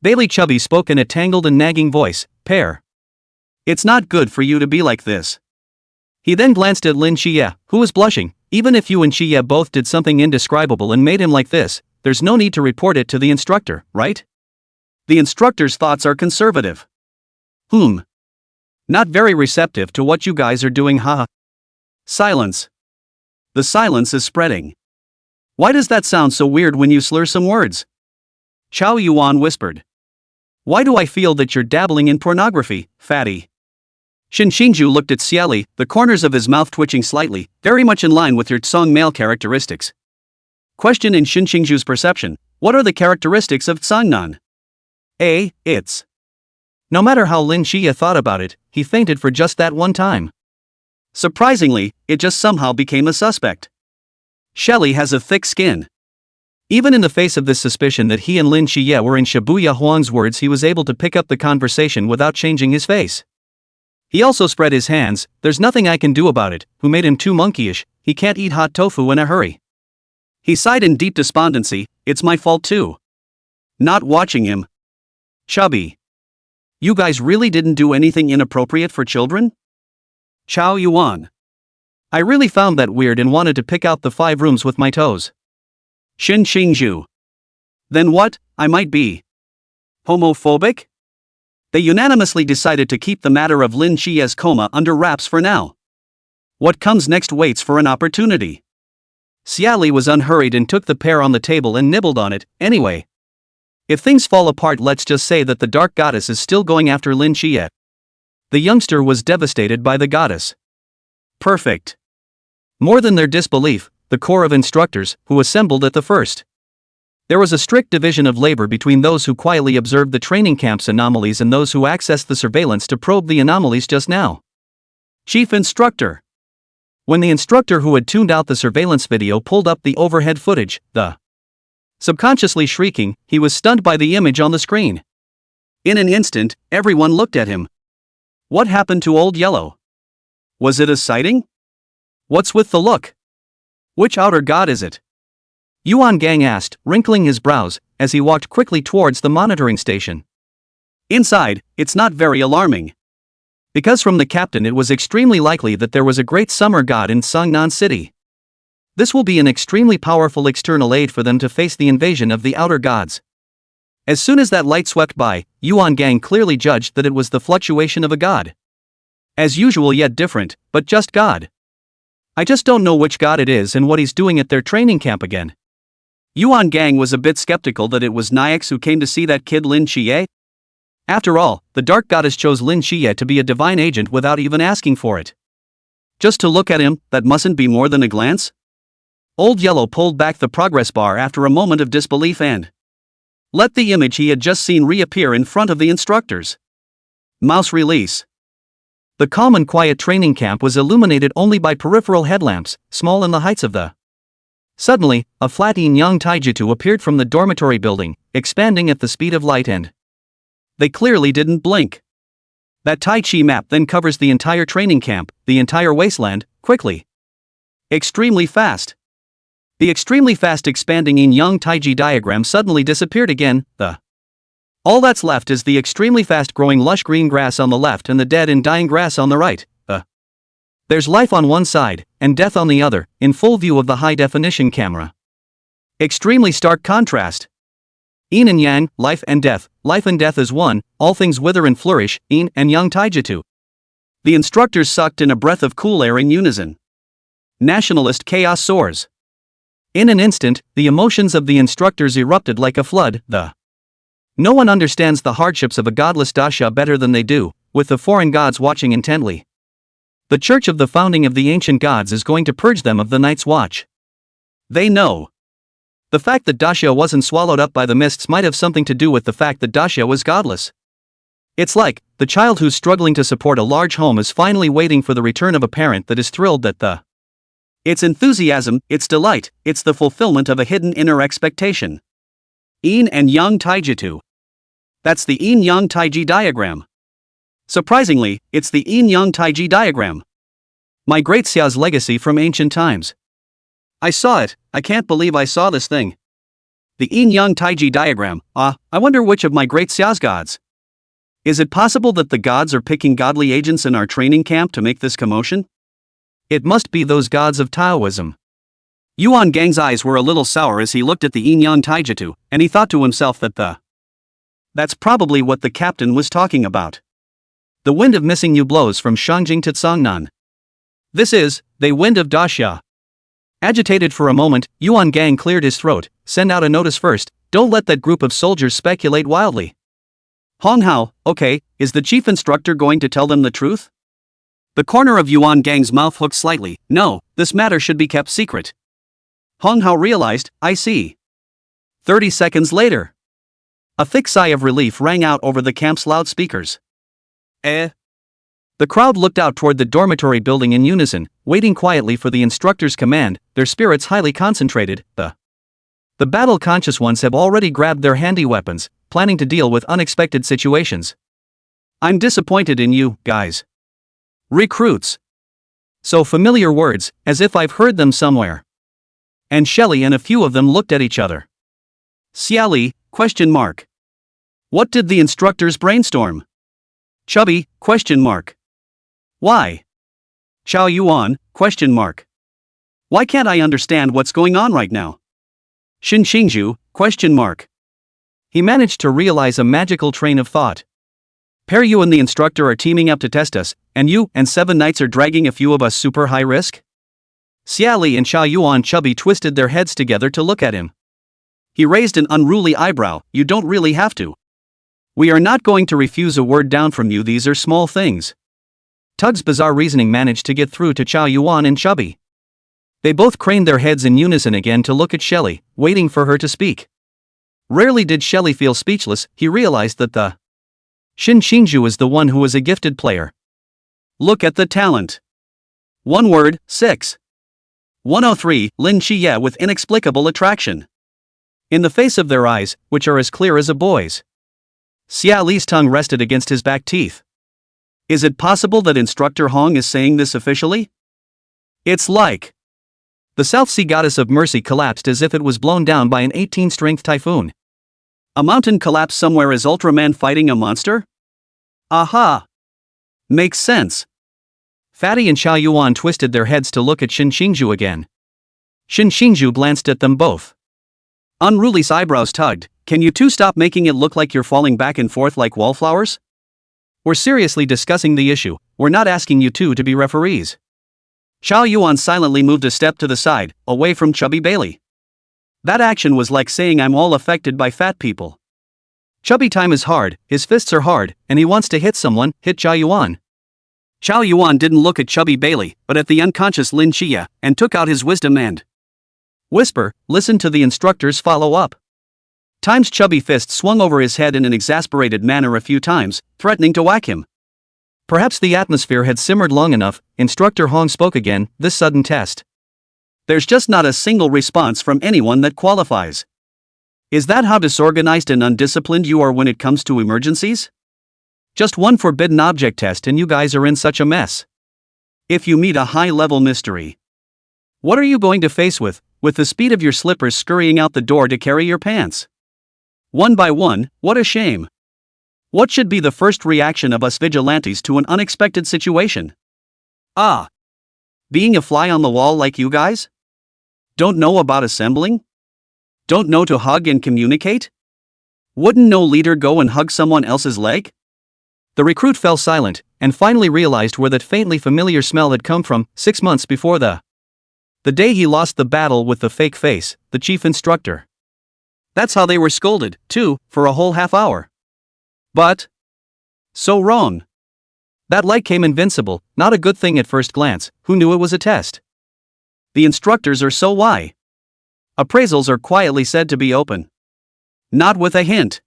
A: Bailey Chubby spoke in a tangled and nagging voice, Pear. It's not good for you to be like this. He then glanced at Lin Qiye, who was blushing. Even if you and Qiye both did something indescribable and made him like this, there's no need to report it to the instructor, right? The instructor's thoughts are conservative. Not very receptive to what you guys are doing, haha. Silence. The silence is spreading. Why does that sound so weird when you slur some words? Chao Yuan whispered. Why do I feel that you're dabbling in pornography, fatty? Xin Xingzhu looked at Xie Li, the corners of his mouth twitching slightly, very much in line with your Tsong male characteristics. Question in Xin Xingzhu's perception, what are the characteristics of Tsangnan? It's. No matter how Lin Qiye thought about it, he fainted for just that one time. Surprisingly, it just somehow became a suspect. Xie Li has a thick skin. Even in the face of this suspicion that he and Lin Qiye were in Shibuya Huang's words, he was able to pick up the conversation without changing his face. He also spread his hands. There's nothing I can do about it. Who made him too monkeyish? He can't eat hot tofu in a hurry. He sighed in deep despondency. It's my fault too. Not watching him. Chubby. You guys really didn't do anything inappropriate for children? Chow Yuan. I really found that weird and wanted to pick out the 5 rooms with my toes. Xin Xingzhu. Then what? I might be homophobic? They unanimously decided to keep the matter of Lin Qiye's coma under wraps for now. What comes next waits for an opportunity. Xie Li was unhurried and took the pear on the table and nibbled on it. Anyway, if things fall apart, let's just say that the dark goddess is still going after Lin Qiye. The youngster was devastated by the goddess. Perfect. More than their disbelief, the corps of instructors, who assembled at the first. There was a strict division of labor between those who quietly observed the training camp's anomalies and those who accessed the surveillance to probe the anomalies just now. Chief Instructor. When the instructor who had tuned out the surveillance video pulled up the overhead footage, subconsciously shrieking, he was stunned by the image on the screen. In an instant, everyone looked at him. What happened to Old Yellow? Was it a sighting? What's with the look? Which outer god is it? Yuan Gang asked, wrinkling his brows, as he walked quickly towards the monitoring station. Inside, it's not very alarming. Because from the captain it was extremely likely that there was a great summer god in Sangnan City. This will be an extremely powerful external aid for them to face the invasion of the outer gods. As soon as that light swept by, Yuan Gang clearly judged that it was the fluctuation of a god. As usual yet different, but just god. I just don't know which god it is and what he's doing at their training camp again. Yuan Gang was a bit skeptical that it was Nyx who came to see that kid Lin Qiye. After all, the dark goddess chose Lin Qiye to be a divine agent without even asking for it. Just to look at him, that mustn't be more than a glance? Old Yellow pulled back the progress bar after a moment of disbelief and let the image he had just seen reappear in front of the instructors. Mouse release. The calm and quiet training camp was illuminated only by peripheral headlamps, small in the heights of the. Suddenly, a flat yin-yang taijutsu appeared from the dormitory building, expanding at the speed of light and they clearly didn't blink. That Tai Chi map then covers the entire training camp, the entire wasteland, quickly. Extremely fast. The extremely fast expanding yin-yang taiji diagram suddenly disappeared again. All that's left is the extremely fast growing lush green grass on the left and the dead and dying grass on the right. There's life on one side, and death on the other, in full view of the high-definition camera. Extremely stark contrast. Yin and yang, life and death is one, all things wither and flourish, yin and yang taijutsu. The instructors sucked in a breath of cool air in unison. Nationalist chaos soars. In an instant, the emotions of the instructors erupted like a flood. No one understands the hardships of a godless Daxia better than they do, with the foreign gods watching intently. The church of the founding of the ancient gods is going to purge them of the Night's Watch. They know. The fact that Daxia wasn't swallowed up by the mists might have something to do with the fact that Daxia was godless. It's like the child who's struggling to support a large home is finally waiting for the return of a parent that is thrilled that its enthusiasm, its delight, it's the fulfillment of a hidden inner expectation. Yin and Yang Taijutsu. That's the Yin-Yang Taiji diagram. Surprisingly, it's the Yin-Yang Taiji diagram. My great Xia's legacy from ancient times. I saw it, I can't believe I saw this thing. The Yin-Yang Taiji diagram, I wonder which of my great Xia's gods. Is it possible that the gods are picking godly agents in our training camp to make this commotion? It must be those gods of Taoism. Yuan Gang's eyes were a little sour as he looked at the Yin-Yang Taijutsu, and he thought to himself that that's probably what the captain was talking about. The wind of missing you blows from Shangjing to Sangnan. This is the wind of Daxia. Agitated for a moment, Yuan Gang cleared his throat. Send out a notice first, don't let that group of soldiers speculate wildly. Hong Hao, okay, is the chief instructor going to tell them the truth? The corner of Yuan Gang's mouth hooked slightly. No, this matter should be kept secret. Hong Hao realized, I see. 30 seconds later. A thick sigh of relief rang out over the camp's loudspeakers. The crowd looked out toward the dormitory building in unison, waiting quietly for the instructor's command, their spirits highly concentrated. The battle-conscious ones have already grabbed their handy weapons, planning to deal with unexpected situations. I'm disappointed in you, guys. Recruits. So familiar words, as if I've heard them somewhere. And Xie Li and a few of them looked at each other. Xie Li, ? What did the instructors brainstorm? Chubby, ? Why? Chao Yuan, ? Why can't I understand what's going on right now? Xin Xingzhu, ? He managed to realize a magical train of thought. Pear, you and the instructor are teaming up to test us, and you and 7 knights are dragging a few of us super high risk? Xie Li and Chao Yuan Chubby twisted their heads together to look at him. He raised an unruly eyebrow. You don't really have to. We are not going to refuse a word down from you, these are small things. Tug's bizarre reasoning managed to get through to Chao Yuan and Chubby. They both craned their heads in unison again to look at Xie Li, waiting for her to speak. Rarely did Xie Li feel speechless. He realized that the Xin Xingzhu is the one who is a gifted player. Look at the talent. One word, 6. 103, Lin Qiye with inexplicable attraction. In the face of their eyes, which are as clear as a boy's. Xie Li's tongue rested against his back teeth. Is it possible that Instructor Hong is saying this officially? It's like the South Sea Goddess of Mercy collapsed as if it was blown down by an 18-strength typhoon. A mountain collapsed somewhere as Ultraman fighting a monster? Aha! Makes sense. Fatty and Chao Yuan twisted their heads to look at Xin Xingzhu again. Xin Xingzhu glanced at them both. Unruly's eyebrows tugged. Can you two stop making it look like you're falling back and forth like wallflowers? We're seriously discussing the issue, we're not asking you two to be referees. Chao Yuan silently moved a step to the side, away from Chubby Bailey. That action was like saying I'm all affected by fat people. Chubby time is hard, his fists are hard, and he wants to hit someone, hit Chao Yuan. Chao Yuan didn't look at Chubby Bailey, but at the unconscious Lin Qiye, and took out his wisdom and whisper, listen to the instructor's follow-up. Time's chubby fist swung over his head in an exasperated manner a few times, threatening to whack him. Perhaps the atmosphere had simmered long enough. Instructor Hong spoke again, this sudden test. There's just not a single response from anyone that qualifies. Is that how disorganized and undisciplined you are when it comes to emergencies? Just one forbidden object test and you guys are in such a mess. If you meet a high-level mystery, what are you going to face with the speed of your slippers scurrying out the door to carry your pants? One by one, what a shame. What should be the first reaction of us vigilantes to an unexpected situation? Ah. Being a fly on the wall like you guys? Don't know about assembling? Don't know to hug and communicate? Wouldn't no leader go and hug someone else's leg? The recruit fell silent, and finally realized where that faintly familiar smell had come from, 6 months before the day he lost the battle with the fake face, the chief instructor. That's how they were scolded, too, for a whole half hour. But so wrong. That light came invincible, not a good thing at first glance. Who knew it was a test? The instructors are so why. Appraisals are quietly said to be open. Not with a hint.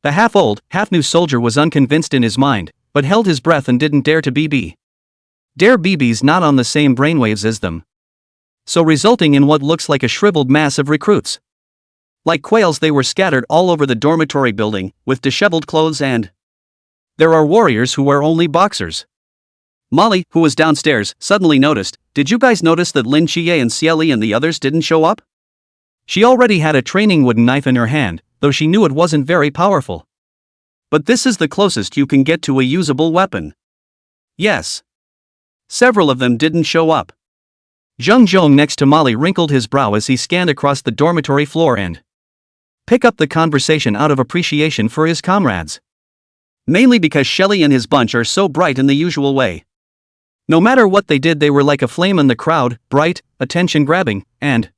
A: The half-old, half-new soldier was unconvinced in his mind, but held his breath and didn't dare to dare BB's not on the same brainwaves as them. So resulting in what looks like a shriveled mass of recruits. Like quails they were scattered all over the dormitory building, with disheveled clothes and there are warriors who wear only boxers. Molly, who was downstairs, suddenly noticed, did you guys notice that Lin Qiye and Xie Li and the others didn't show up? She already had a training wooden knife in her hand, though she knew it wasn't very powerful. But this is the closest you can get to a usable weapon. Yes. Several of them didn't show up. Zheng Zhong next to Molly wrinkled his brow as he scanned across the dormitory floor and picked up the conversation out of appreciation for his comrades. Mainly because Xie Li and his bunch are so bright in the usual way. No matter what they did they were like a flame in the crowd, bright, attention-grabbing, and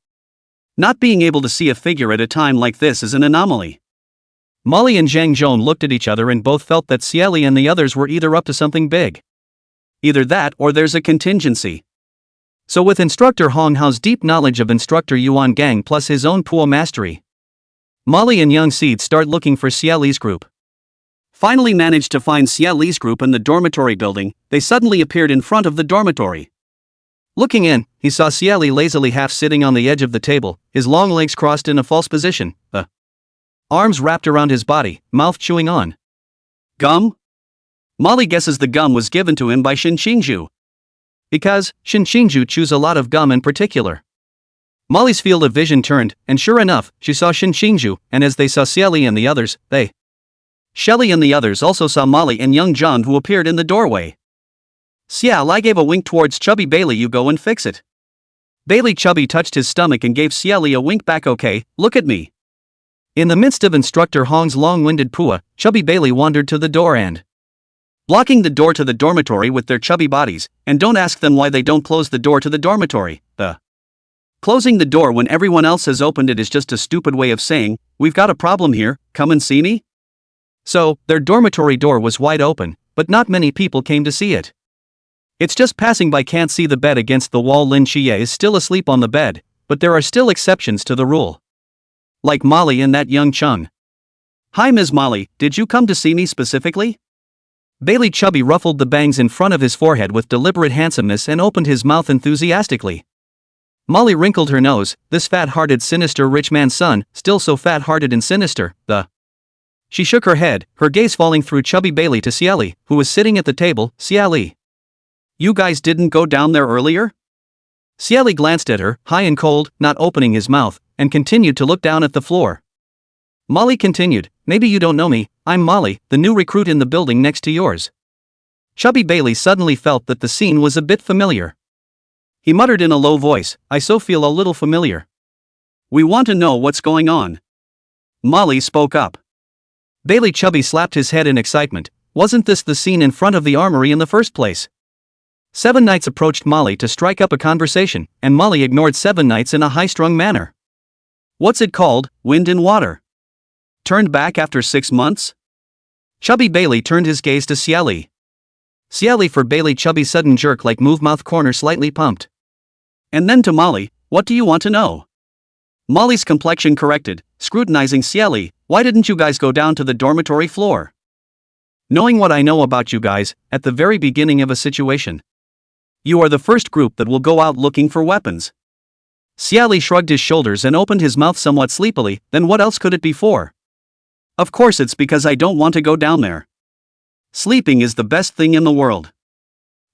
A: not being able to see a figure at a time like this is an anomaly. Molly and Zhang Zhong looked at each other and both felt that Xie Li and the others were either up to something big. Either that or there's a contingency. So with Instructor Hong Hao's deep knowledge of Instructor Yuan Gang plus his own Puo mastery, Molly and Young Seed start looking for Xie Li's group. finally managed to find Xie Li's group in the dormitory building, they suddenly appeared in front of the dormitory. Looking in, he saw Xie Li lazily half sitting on the edge of the table, his long legs crossed in a false position, arms wrapped around his body, mouth chewing on gum. Molly guesses the gum was given to him by Shinshingju, because Shinshingju chews a lot of gum in particular. Molly's field of vision turned, and sure enough, she saw Shinshingju, and as they saw Xie Li and the others, Xie Li and the others also saw Molly and young John, who appeared in the doorway. Xie Li gave a wink towards Chubby Bailey. You go and fix it. Bailey Chubby touched his stomach and gave Xie Li a wink back. Okay, look at me. In the midst of Instructor Hong's long-winded pua, Chubby Bailey wandered to the door and blocking the door to the dormitory with their chubby bodies, and don't ask them why they don't close the door to the dormitory. Closing the door when everyone else has opened it is just a stupid way of saying, we've got a problem here, come and see me? So, their dormitory door was wide open, but not many people came to see it. It's just passing by can't see the bed against the wall. Lin Qiye is still asleep on the bed, but there are still exceptions to the rule. Like Molly and that young Chung. Hi Ms. Molly, did you come to see me specifically? Bailey Chubby ruffled the bangs in front of his forehead with deliberate handsomeness and opened his mouth enthusiastically. Molly wrinkled her nose, this fat-hearted sinister rich man's son, still so fat-hearted and sinister, She shook her head, her gaze falling through Chubby Bailey to Xie Li, who was sitting at the table. Xie Li. You guys didn't go down there earlier? Xie Li glanced at her, high and cold, not opening his mouth, and continued to look down at the floor. Molly continued, maybe you don't know me, I'm Molly, the new recruit in the building next to yours. Chubby Bailey suddenly felt that the scene was a bit familiar. He muttered in a low voice, I so feel a little familiar. We want to know what's going on. Molly spoke up. Bailey Chubby slapped his head in excitement, wasn't this the scene in front of the armory in the first place? Seven Knights approached Molly to strike up a conversation, and Molly ignored Seven Knights in a high-strung manner. What's it called, wind and water? Turned back after 6 months? Chubby Bailey turned his gaze to Xie Li. Xie Li for Bailey Chubby's sudden jerk like move mouth corner slightly pumped. And then to Molly, what do you want to know? Molly's complexion corrected, scrutinizing Xie Li, why didn't you guys go down to the dormitory floor? Knowing what I know about you guys, at the very beginning of a situation. You are the first group that will go out looking for weapons. Xie Li shrugged his shoulders and opened his mouth somewhat sleepily, then what else could it be for? Of course it's because I don't want to go down there. Sleeping is the best thing in the world.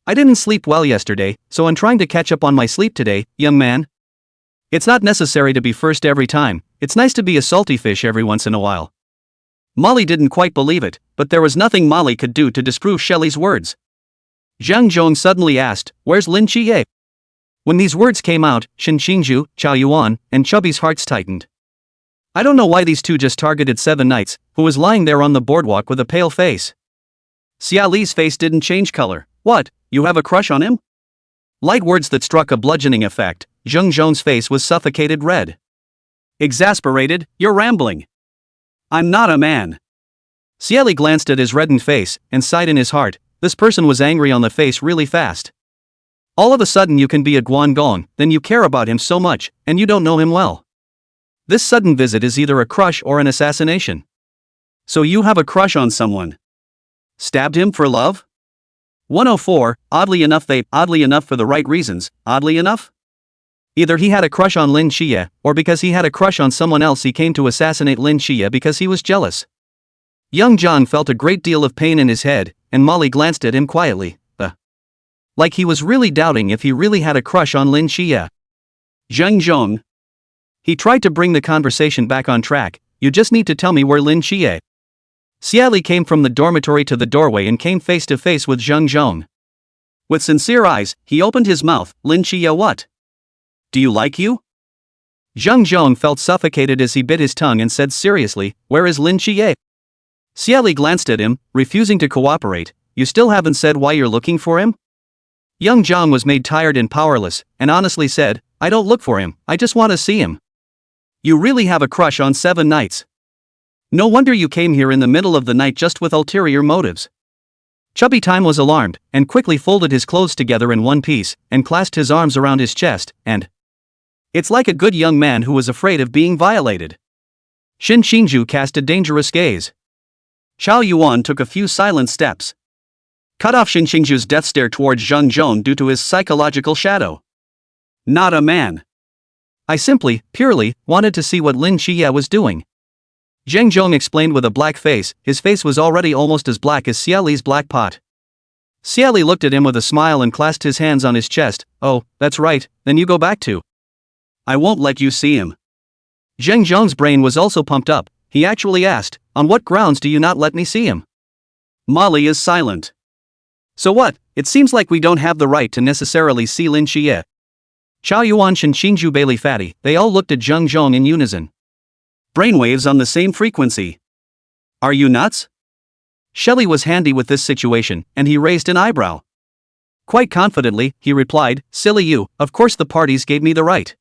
A: I didn't sleep well yesterday, so I'm trying to catch up on my sleep today, young man. It's not necessary to be first every time, it's nice to be a salty fish every once in a while. Molly didn't quite believe it, but there was nothing Molly could do to disprove Shelley's words. Zhang Zhong suddenly asked, where's Lin Qiye? When these words came out, Shinshingju, Chao Yuan, and Chubby's hearts tightened. I don't know why these two just targeted Seven Knights, who was lying there on the boardwalk with a pale face. Xie Li's face didn't change color. What, you have a crush on him? Light words that struck a bludgeoning effect, Zhang Zhong's face was suffocated red. Exasperated, you're rambling. I'm not a man. Xie Li glanced at his reddened face, and sighed in his heart, this person was angry on the face really fast. All of a sudden you can be a Guangong, then you care about him so much, and you don't know him well. This sudden visit is either a crush or an assassination. So you have a crush on someone. Stabbed him for love? 104, oddly enough for the right reasons, oddly enough? Either he had a crush on Lin Qiye, or because he had a crush on someone else he came to assassinate Lin Qiye because he was jealous. Young John felt a great deal of pain in his head, and Molly glanced at him quietly, like he was really doubting if he really had a crush on Lin Qiye. Zhang Zhong. He tried to bring the conversation back on track, you just need to tell me where Lin Qiye. Xie Li came from the dormitory to the doorway and came face to face with Zhang Zhong. With sincere eyes, he opened his mouth, Lin Qiye what? Do you like you? Zhang Zhong felt suffocated as he bit his tongue and said seriously, where is Lin Qiye? Xie Li glanced at him, refusing to cooperate, you still haven't said why you're looking for him? Young Zhang was made tired and powerless, and honestly said, I don't look for him, I just want to see him. You really have a crush on Seven Knights. No wonder you came here in the middle of the night just with ulterior motives. Chubby Time was alarmed, and quickly folded his clothes together in one piece, and clasped his arms around his chest, and it's like a good young man who was afraid of being violated. Shinshingju cast a dangerous gaze. Chao Yuan took a few silent steps. Cut off Xinxingzhu's death stare towards Zheng Zhong due to his psychological shadow. Not a man. I simply, purely, wanted to see what Lin Qiye was doing. Zheng Zhong explained with a black face. His face was already almost as black as Xie Li's black pot. Xie Li looked at him with a smile and clasped his hands on his chest. Oh, that's right, then you go back to. I won't let you see him. Zheng Zhong's brain was also pumped up. He actually asked, on what grounds do you not let me see him? Molly is silent. So what, it seems like we don't have the right to necessarily see Lin Qiye. Chao Yuan, Xinxingzhu, Bailey Fatty, they all looked at Zheng Zhong in unison. Brainwaves on the same frequency. Are you nuts? Xie Li was handy with this situation, and he raised an eyebrow. Quite confidently, he replied, silly you, of course the parties gave me the right.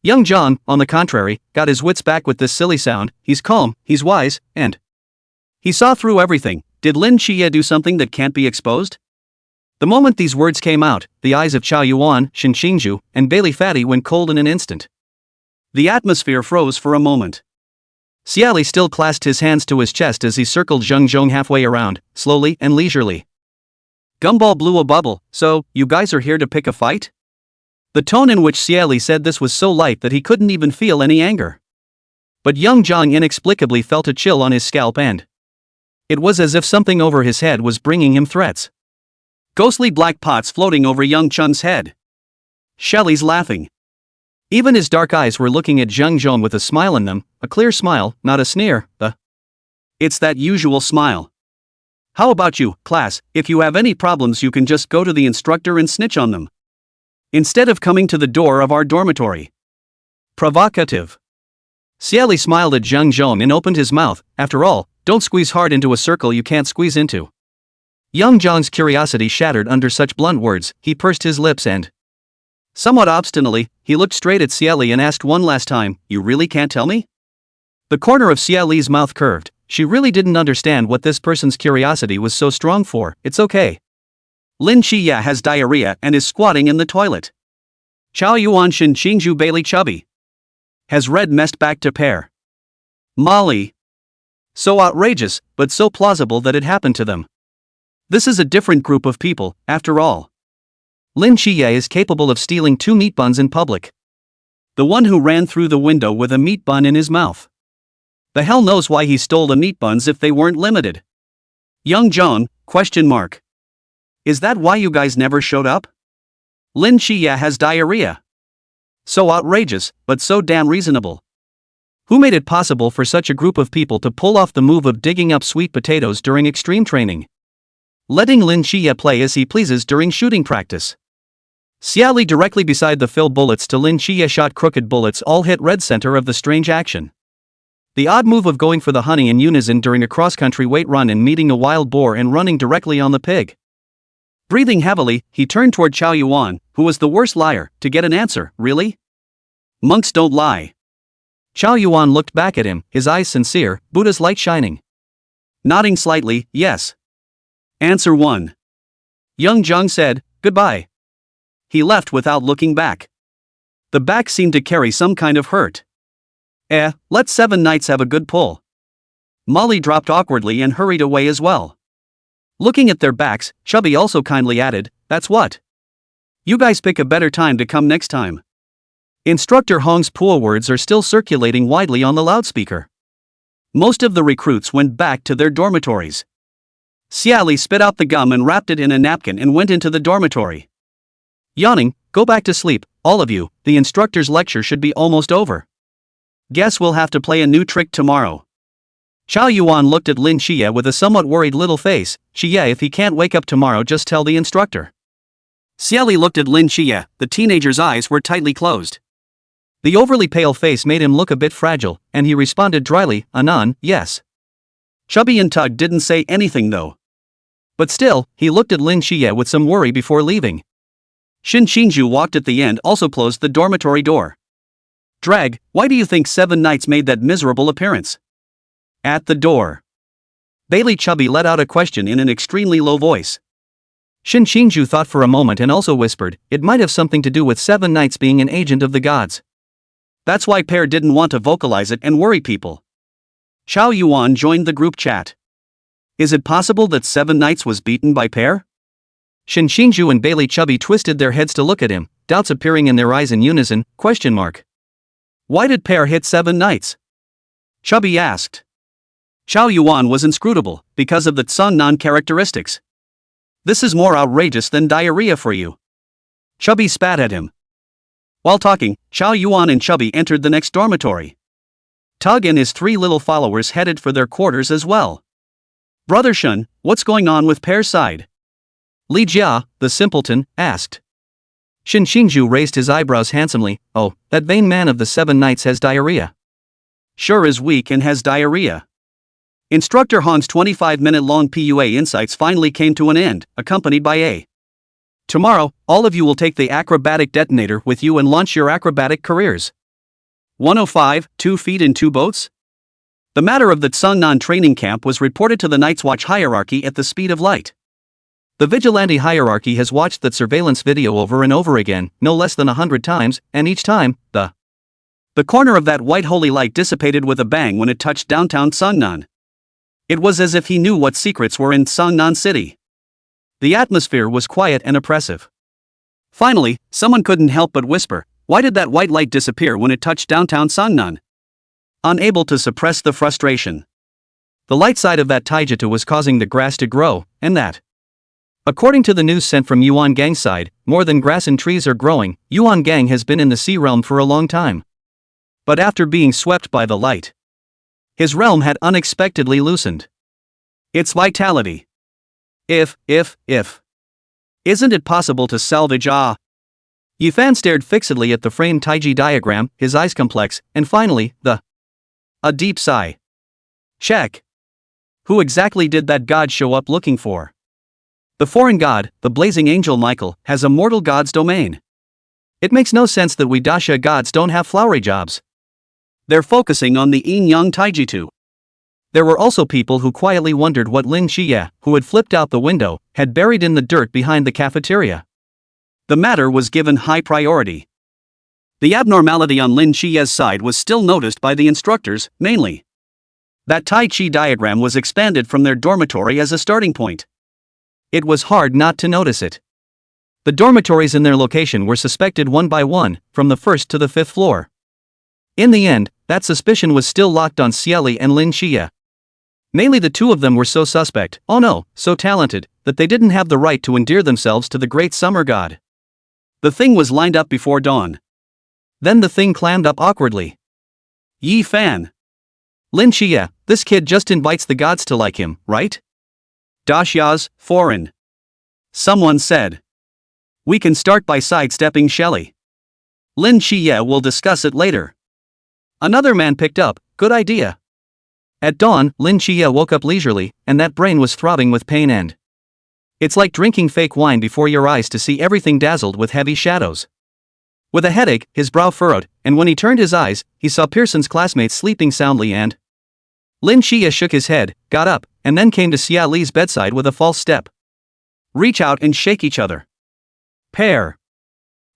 A: Young Zhang, on the contrary, got his wits back with this silly sound. He's calm, he's wise, and he saw through everything. Did Lin Qiye do something that can't be exposed? The moment these words came out, the eyes of Chao Yuan, Xinxingzhu, and Bailey Fatty went cold in an instant. The atmosphere froze for a moment. Xie Li still clasped his hands to his chest as he circled Zheng Zhong halfway around, slowly and leisurely. Gumball blew a bubble. So, you guys are here to pick a fight? The tone in which Xie Li said this was so light that he couldn't even feel any anger. But young Zhang inexplicably felt a chill on his scalp and it was as if something over his head was bringing him threats. Ghostly black pots floating over young Chun's head. Xie Li's laughing. Even his dark eyes were looking at Zheng Zhong with a smile in them, a clear smile, not a sneer, It's that usual smile. How about you, class? If you have any problems you can just go to the instructor and snitch on them. Instead of coming to the door of our dormitory. Provocative. Xie Li smiled at Zheng Zhong and opened his mouth. After all, don't squeeze hard into a circle you can't squeeze into. Young Zhang's curiosity shattered under such blunt words. He pursed his lips and somewhat obstinately, he looked straight at Xie Li and asked one last time, you really can't tell me? The corner of Xie Li's mouth curved. She really didn't understand what this person's curiosity was so strong for. It's okay. Lin Qiye has diarrhea and is squatting in the toilet. Chao Yuan, Xinxingzhu, Bailey Chubby has read messed back to Pear. Molly. So outrageous, but so plausible that it happened to them. This is a different group of people, after all. Lin Qiye is capable of stealing 2 meat buns in public. The one who ran through the window with a meat bun in his mouth. The hell knows why he stole the meat buns if they weren't limited. Young Zhang, ? Is that why you guys never showed up? Lin Qiye has diarrhea. So outrageous, but so damn reasonable. Who made it possible for such a group of people to pull off the move of digging up sweet potatoes during extreme training? Letting Lin Qiye play as he pleases during shooting practice. Xie Li directly beside the fill bullets to Lin Qiye shot crooked bullets all hit red center of the strange action. The odd move of going for the honey in unison during a cross-country weight run and meeting a wild boar and running directly on the pig. Breathing heavily, he turned toward Chao Yuan, who was the worst liar, to get an answer. Really? Monks don't lie. Chao Yuan looked back at him, his eyes sincere, Buddha's light shining. Nodding slightly, yes. Answer 1. Young Zhang said, goodbye. He left without looking back. The back seemed to carry some kind of hurt. Let 7 Knights have a good pull. Molly dropped awkwardly and hurried away as well. Looking at their backs, Chubby also kindly added, that's what. You guys pick a better time to come next time. Instructor Hong's poor words are still circulating widely on the loudspeaker. Most of the recruits went back to their dormitories. Xie Li spit out the gum and wrapped it in a napkin and went into the dormitory. Yawning, go back to sleep, all of you, the instructor's lecture should be almost over. Guess we'll have to play a new trick tomorrow. Chao Yuan looked at Lin Qiye with a somewhat worried little face. Qiye, if he can't wake up tomorrow just tell the instructor. Xie Li looked at Lin Qiye, the teenager's eyes were tightly closed. The overly pale face made him look a bit fragile, and he responded dryly, Anan, yes. Chubby and Tug didn't say anything though. But still, he looked at Lin Qiye with some worry before leaving. Xinxingzhu walked at the end also closed the dormitory door. Drag, why do you think 7 Knights made that miserable appearance? At the door. Bailey Chubby let out a question in an extremely low voice. Xinxingzhu thought for a moment and also whispered, it might have something to do with 7 Knights being an agent of the gods. That's why Pear didn't want to vocalize it and worry people. Chao Yuan joined the group chat. Is it possible that 7 Knights was beaten by Pear? Shinju and Bailey Chubby twisted their heads to look at him, doubts appearing in their eyes in unison, ? Why did Pear hit 7 Knights? Chubby asked. Xiao Yuan was inscrutable, because of the Tsung-nan characteristics. This is more outrageous than diarrhea for you. Chubby spat at him. While talking, Xiao Yuan and Chubby entered the next dormitory. Tug and his 3 little followers headed for their quarters as well. Brother Shun, what's going on with Pear's side? Li Jia, the simpleton, asked. Shinju raised his eyebrows handsomely. Oh, that vain man of the 7 Knights has diarrhea. Sure is weak and has diarrhea. Instructor Han's 25-minute-long PUA insights finally came to an end, accompanied by a Tomorrow, all of you will take the acrobatic detonator with you and launch your acrobatic careers. 105, 2 feet in 2 boats? The matter of the Tsung-nan training camp was reported to the Night's Watch hierarchy at the speed of light. The vigilante hierarchy has watched that surveillance video over and over again, no less than 100 times, and each time, the corner of that white holy light dissipated with a bang when it touched downtown Tsung-nan. It was as if he knew what secrets were in Tsung-nan City. The atmosphere was quiet and oppressive. Finally, someone couldn't help but whisper, why did that white light disappear when it touched downtown Tsung-nan? Unable to suppress the frustration. The light side of that taijutsu was causing the grass to grow, and that. According to the news sent from Yuan Gang's side, more than grass and trees are growing. Yuan Gang has been in the sea realm for a long time. But after being swept by the light, his realm had unexpectedly loosened its vitality. If. Isn't it possible to salvage Yifan stared fixedly at the framed Taiji diagram, his eyes complex, and finally, a deep sigh. Check. Who exactly did that god show up looking for? The foreign god, the blazing angel Michael, has a mortal god's domain. It makes no sense that we Daxia gods don't have flowery jobs. They're focusing on the yin-yang taijutsu. There were also people who quietly wondered what Lin Qiye, who had flipped out the window, had buried in the dirt behind the cafeteria. The matter was given high priority. The abnormality on Lin Qiye's side was still noticed by the instructors, mainly. That Tai Chi diagram was expanded from their dormitory as a starting point. It was hard not to notice it. The dormitories in their location were suspected one by one, from the 1st to the 5th floor. In the end, that suspicion was still locked on Xie Li and Lin Qiye. Mainly the 2 of them were so suspect, so talented, that they didn't have the right to endear themselves to the great summer god. The thing was lined up before dawn. Then the thing clammed up awkwardly. Yi Fan. Lin Qiye, this kid just invites the gods to like him, right? Daxia's foreign. Someone said. We can start by sidestepping Xie Li. Lin Qiye will discuss it later. Another man picked up, good idea. At dawn, Lin Qiye woke up leisurely, and that brain was throbbing with pain and. It's like drinking fake wine before your eyes to see everything dazzled with heavy shadows. With a headache, his brow furrowed, and when he turned his eyes, he saw Pearson's classmates sleeping soundly and. Lin Qiye shook his head, got up, and then came to Xie Li's bedside with a false step. Reach out and shake each other. Pear.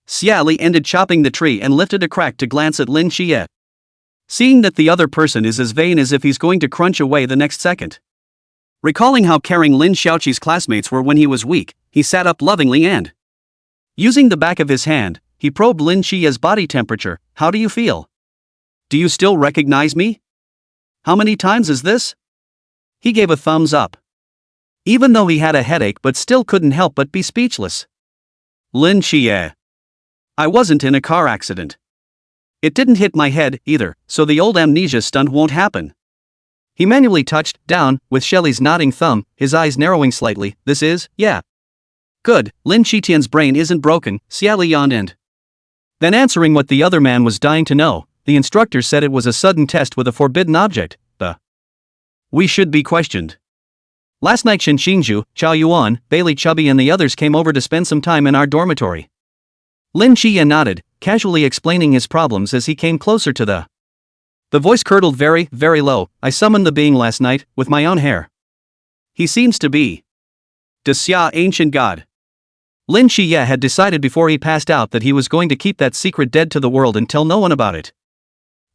A: Xie Li ended chopping the tree and lifted a crack to glance at Lin Qiye. Seeing that the other person is as vain as if he's going to crunch away the next second. Recalling how caring Lin Xiaoqi's classmates were when he was weak, he sat up lovingly and. Using the back of his hand, he probed Lin Qiye's body temperature. How do you feel? Do you still recognize me? How many times is this? He gave a thumbs up. Even though he had a headache but still couldn't help but be speechless. Lin Qiye. I wasn't in a car accident. It didn't hit my head, either, so the old amnesia stunt won't happen. He manually touched down, with Xie Li's nodding thumb, his eyes narrowing slightly. This is, yeah. Good, Lin Qitian's brain isn't broken, Xie Li yawned and. Then answering what the other man was dying to know, the instructor said it was a sudden test with a forbidden object, We should be questioned. Last night Shinju, Xiao Yuan, Bailey Chubby and the others came over to spend some time in our dormitory. Lin Qiye nodded, casually explaining his problems as he came closer to the voice curdled very, very low. I summoned the being last night, with my own hair. He seems to be Daxia, ancient god. Lin Qiye had decided before he passed out that he was going to keep that secret dead to the world and tell no one about it.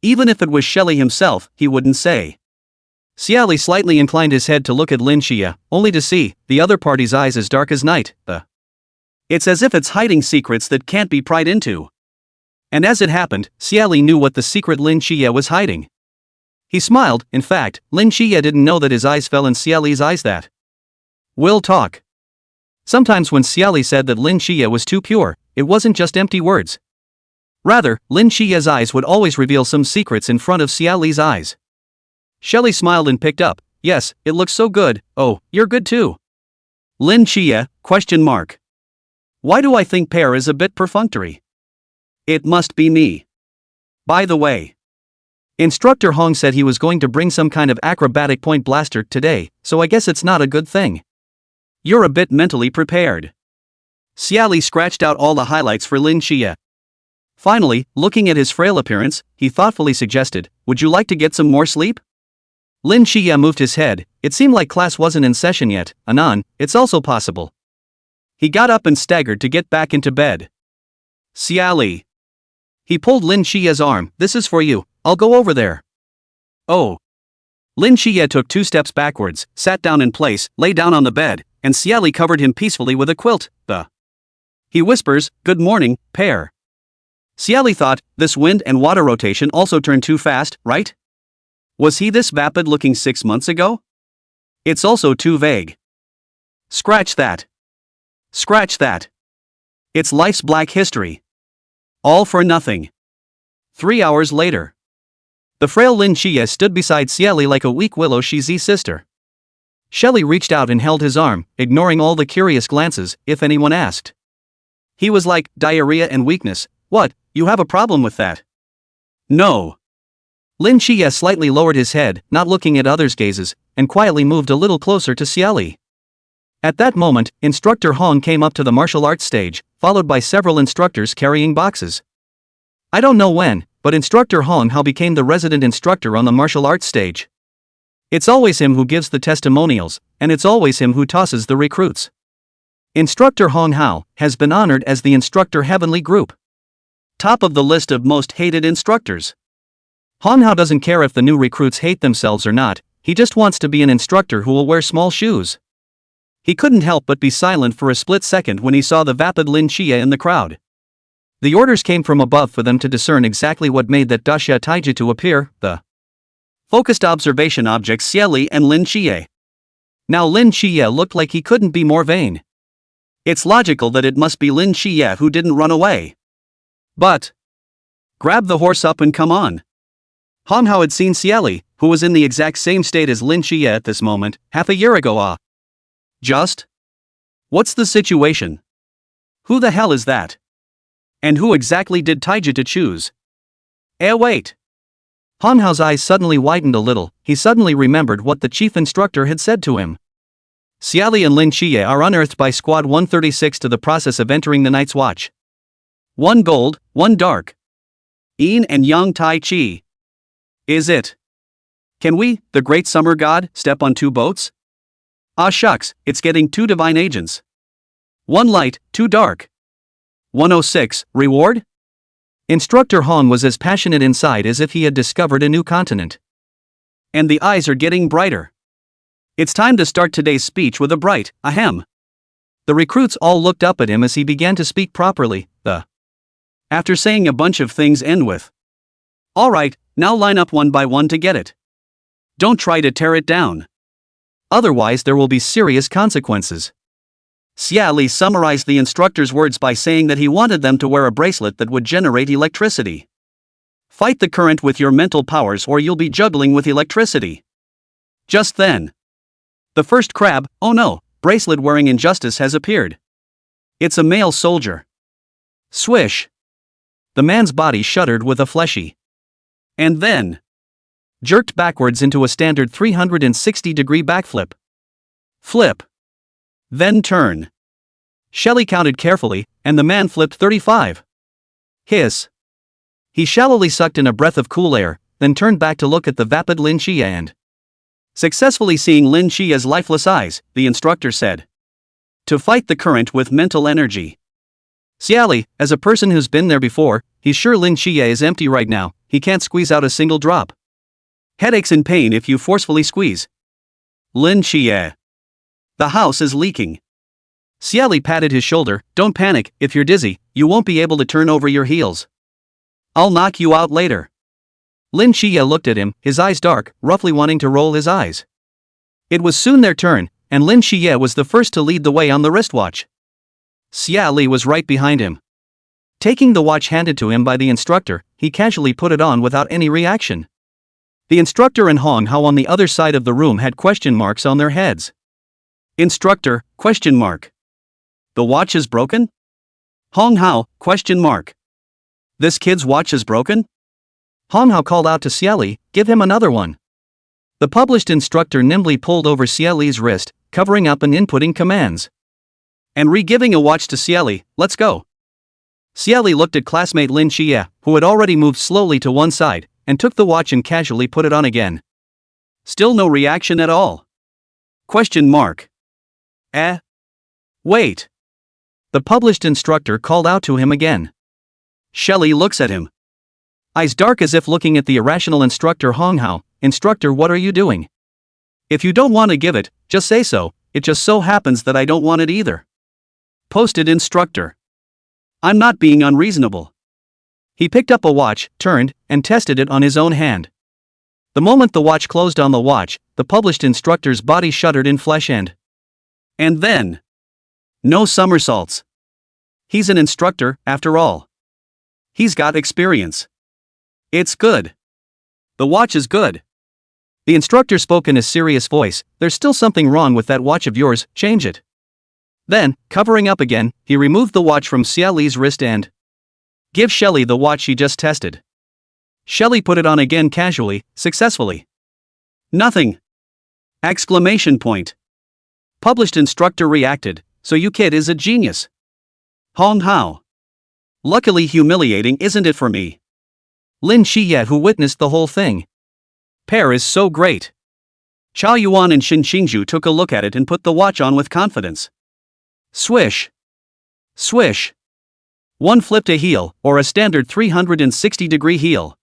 A: Even if it was Xie Li himself, he wouldn't say. Xie Li slightly inclined his head to look at Lin Qiye, only to see the other party's eyes as dark as night. It's as if it's hiding secrets that can't be pried into. And as it happened, Xie Li knew what the secret Lin Qiye was hiding. He smiled. In fact, Lin Qiye didn't know that his eyes fell in Xie Li's eyes. That will talk. Sometimes when Xie Li said that Lin Qiye was too pure, it wasn't just empty words. Rather, Lin Qiye's eyes would always reveal some secrets in front of Xie Li's eyes. Xie Li smiled and picked up. Yes, it looks so good. Oh, you're good too. Lin Qiye, ? Why do I think Pear is a bit perfunctory? It must be me. By the way, Instructor Hong said he was going to bring some kind of acrobatic point blaster today, so I guess it's not a good thing. You're a bit mentally prepared. Xie Li scratched out all the highlights for Lin Qiye. Finally, looking at his frail appearance, he thoughtfully suggested, would you like to get some more sleep? Lin Qiye moved his head. It seemed like class wasn't in session yet. Anan, it's also possible. He got up and staggered to get back into bed. Xie Li. He pulled Lin Qiye's arm. This is for you, I'll go over there. Oh. Lin Qiye took 2 steps backwards, sat down in place, lay down on the bed, and Xie Li covered him peacefully with a quilt. He whispers, good morning, Pear. Xie Li thought, this wind and water rotation also turned too fast, right? Was he this vapid looking 6 months ago? It's also too vague. Scratch that. Scratch that. It's life's black history. All for nothing. 3 hours later. The frail Lin Qiye stood beside Xie Li like a weak willow Shizi's sister. Xie Li reached out and held his arm, ignoring all the curious glances, if anyone asked. He was like, diarrhea and weakness. What, you have a problem with that? No. Lin Qiye slightly lowered his head, not looking at others' gazes, and quietly moved a little closer to Xie Li. At that moment, Instructor Hong came up to the martial arts stage, followed by several instructors carrying boxes. I don't know when, but Instructor Hong Hao became the resident instructor on the martial arts stage. It's always him who gives the testimonials, and it's always him who tosses the recruits. Instructor Hong Hao has been honored as the Instructor Heavenly Group. Top of the list of most hated instructors. Hong Hao doesn't care if the new recruits hate themselves or not, he just wants to be an instructor who will wear small shoes. He couldn't help but be silent for a split second when he saw the vapid Lin Qiye in the crowd. The orders came from above for them to discern exactly what made that Daxia taijutsu appear, the focused observation objects Xie Li and Lin Qiye. Now Lin Qiye looked like he couldn't be more vain. It's logical that it must be Lin Qiye who didn't run away. But grab the horse up and come on. Hong Hao had seen Xie Li, who was in the exact same state as Lin Qiye at this moment, half a year ago. Just? What's the situation? Who the hell is that? And who exactly did taijutsu choose? Wait. Hong Hao's eyes suddenly widened a little. He suddenly remembered what the chief instructor had said to him. Xie Li and Lin Qiye are unearthed by Squad 136 to the process of entering the Night's Watch. 1 gold, 1 dark. Yin and Yang Tai Chi. Is it? Can we, the great summer god, step on 2 boats? Ah shucks, it's getting 2 divine agents. 1 light, 2 dark. 106, reward? Instructor Hong was as passionate inside as if he had discovered a new continent. And the eyes are getting brighter. It's time to start today's speech with a bright, ahem. The recruits all looked up at him as he began to speak properly, after saying a bunch of things end with. Alright, now line up one by one to get it. Don't try to tear it down. Otherwise there will be serious consequences. Xie Li summarized the instructor's words by saying that he wanted them to wear a bracelet that would generate electricity. Fight the current with your mental powers or you'll be juggling with electricity. Just then. The first crab, oh no, bracelet-wearing injustice has appeared. It's a male soldier. Swish. The man's body shuddered with a fleshy. And then jerked backwards into a standard 360-degree backflip. Flip. Then turn. Xie Li counted carefully, and the man flipped 35. Hiss. He shallowly sucked in a breath of cool air, then turned back to look at the vapid Lin Qiye and successfully seeing Lin Qiye's lifeless eyes, the instructor said. To fight the current with mental energy. Xie Li, as a person who's been there before, he's sure Lin Qiye is empty right now, he can't squeeze out a single drop. Headaches and pain if you forcefully squeeze. Lin Qiye. The house is leaking. Xie Li patted his shoulder. Don't panic, if you're dizzy, you won't be able to turn over your heels. I'll knock you out later. Lin Qiye looked at him, his eyes dark, roughly wanting to roll his eyes. It was soon their turn, and Lin Qiye was the first to lead the way on the wristwatch. Xie Li was right behind him. Taking the watch handed to him by the instructor, he casually put it on without any reaction. The instructor and Hong Hao on the other side of the room had question marks on their heads. Instructor, question mark. The watch is broken? Hong Hao, question mark. This kid's watch is broken? Hong Hao called out to Xie Li, give him another one. The published instructor nimbly pulled over Xie Li's wrist, covering up and inputting commands. And re-giving a watch to Xie Li, let's go. Xie Li looked at classmate Lin Qiye, who had already moved slowly to one side, and took the watch and casually put it on again. Still no reaction at all. Question mark. Wait. The published instructor called out to him again. Xie Li looks at him. Eyes dark as if looking at the irrational instructor Hong Hao. Instructor, what are you doing? If you don't want to give it, just say so. It just so happens that I don't want it either. Posted instructor. I'm not being unreasonable. He picked up a watch, turned, and tested it on his own hand. The moment the watch closed on the watch, the published instructor's body shuddered in flesh and then. No somersaults. He's an instructor, after all. He's got experience. It's good. The watch is good. The instructor spoke in a serious voice. There's still something wrong with that watch of yours, change it. Then, covering up again, he removed the watch from Xie Li's wrist and give Xie Li the watch she just tested. Xie Li put it on again casually, successfully. Nothing! Exclamation point. Published instructor reacted, so you kid is a genius. Hong Hao. Luckily humiliating, isn't it for me? Lin Qiye, who witnessed the whole thing. Pear is so great. Chao Yuan and Xin Xingzhu took a look at it and put the watch on with confidence. Swish. Swish. One flipped a heel, or a standard 360-degree heel.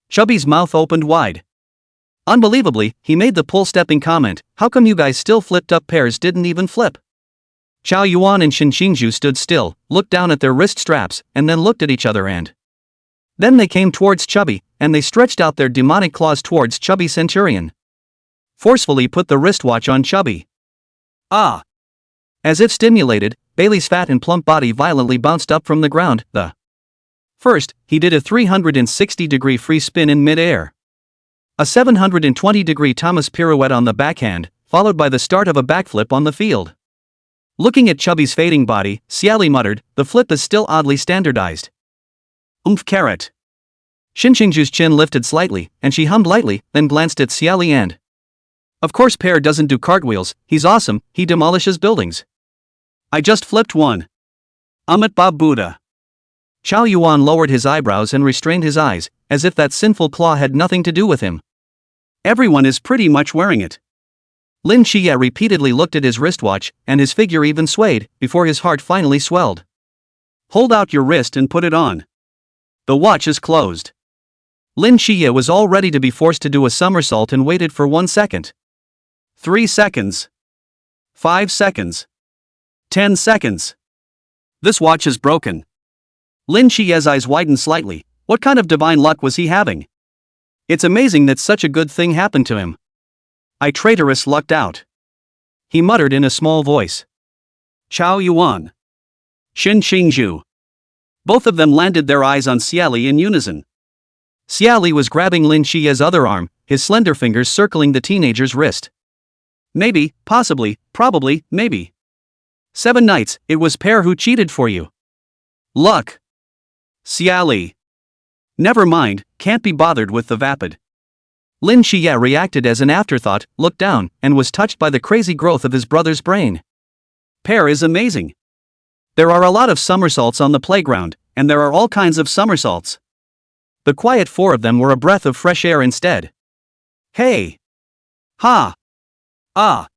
A: Chubby's mouth opened wide. Unbelievably, he made the pull-stepping comment, how come you guys still flipped up? Pears didn't even flip. Chao Yuan and Xin Xingzhu stood still, looked down at their wrist straps, and then looked at each other and then they came towards Chubby, and they stretched out their demonic claws towards Chubby Centurion. Forcefully put the wristwatch on Chubby. Ah! As if stimulated, Bailey's fat and plump body violently bounced up from the ground. First, he did a 360-degree free spin in mid-air. A 720-degree Thomas pirouette on the backhand, followed by the start of a backflip on the field. Looking at Chubby's fading body, Xie Li muttered, the flip is still oddly standardized. Carrot. Xin Xingzhu's chin lifted slightly, and she hummed lightly, then glanced at Xie Li and of course Pear doesn't do cartwheels, he's awesome, he demolishes buildings. I just flipped one. Amit Bob Buddha. Chao Yuan lowered his eyebrows and restrained his eyes, as if that sinful claw had nothing to do with him. Everyone is pretty much wearing it. Lin Qiye repeatedly looked at his wristwatch, and his figure even swayed, before his heart finally swelled. Hold out your wrist and put it on. The watch is closed. Lin Qiye was all ready to be forced to do a somersault and waited for 1 second. 3 seconds. 5 seconds. 10 seconds. This watch is broken. Lin Qiye's eyes widened slightly. What kind of divine luck was he having? It's amazing that such a good thing happened to him. I traitorous lucked out. He muttered in a small voice. Chao Yuan. Xin Xingzhu. Both of them landed their eyes on Xie Li in unison. Xie Li was grabbing Lin Qiye's other arm, his slender fingers circling the teenager's wrist. Maybe, possibly, probably, maybe. 7 nights, it was Pear who cheated for you. Luck. Xie Li. Never mind, can't be bothered with the vapid. Lin Qiye reacted as an afterthought, looked down, and was touched by the crazy growth of his brother's brain. Pear is amazing. There are a lot of somersaults on the playground, and there are all kinds of somersaults. The quiet 4 of them were a breath of fresh air instead. Hey! Ha! Ah!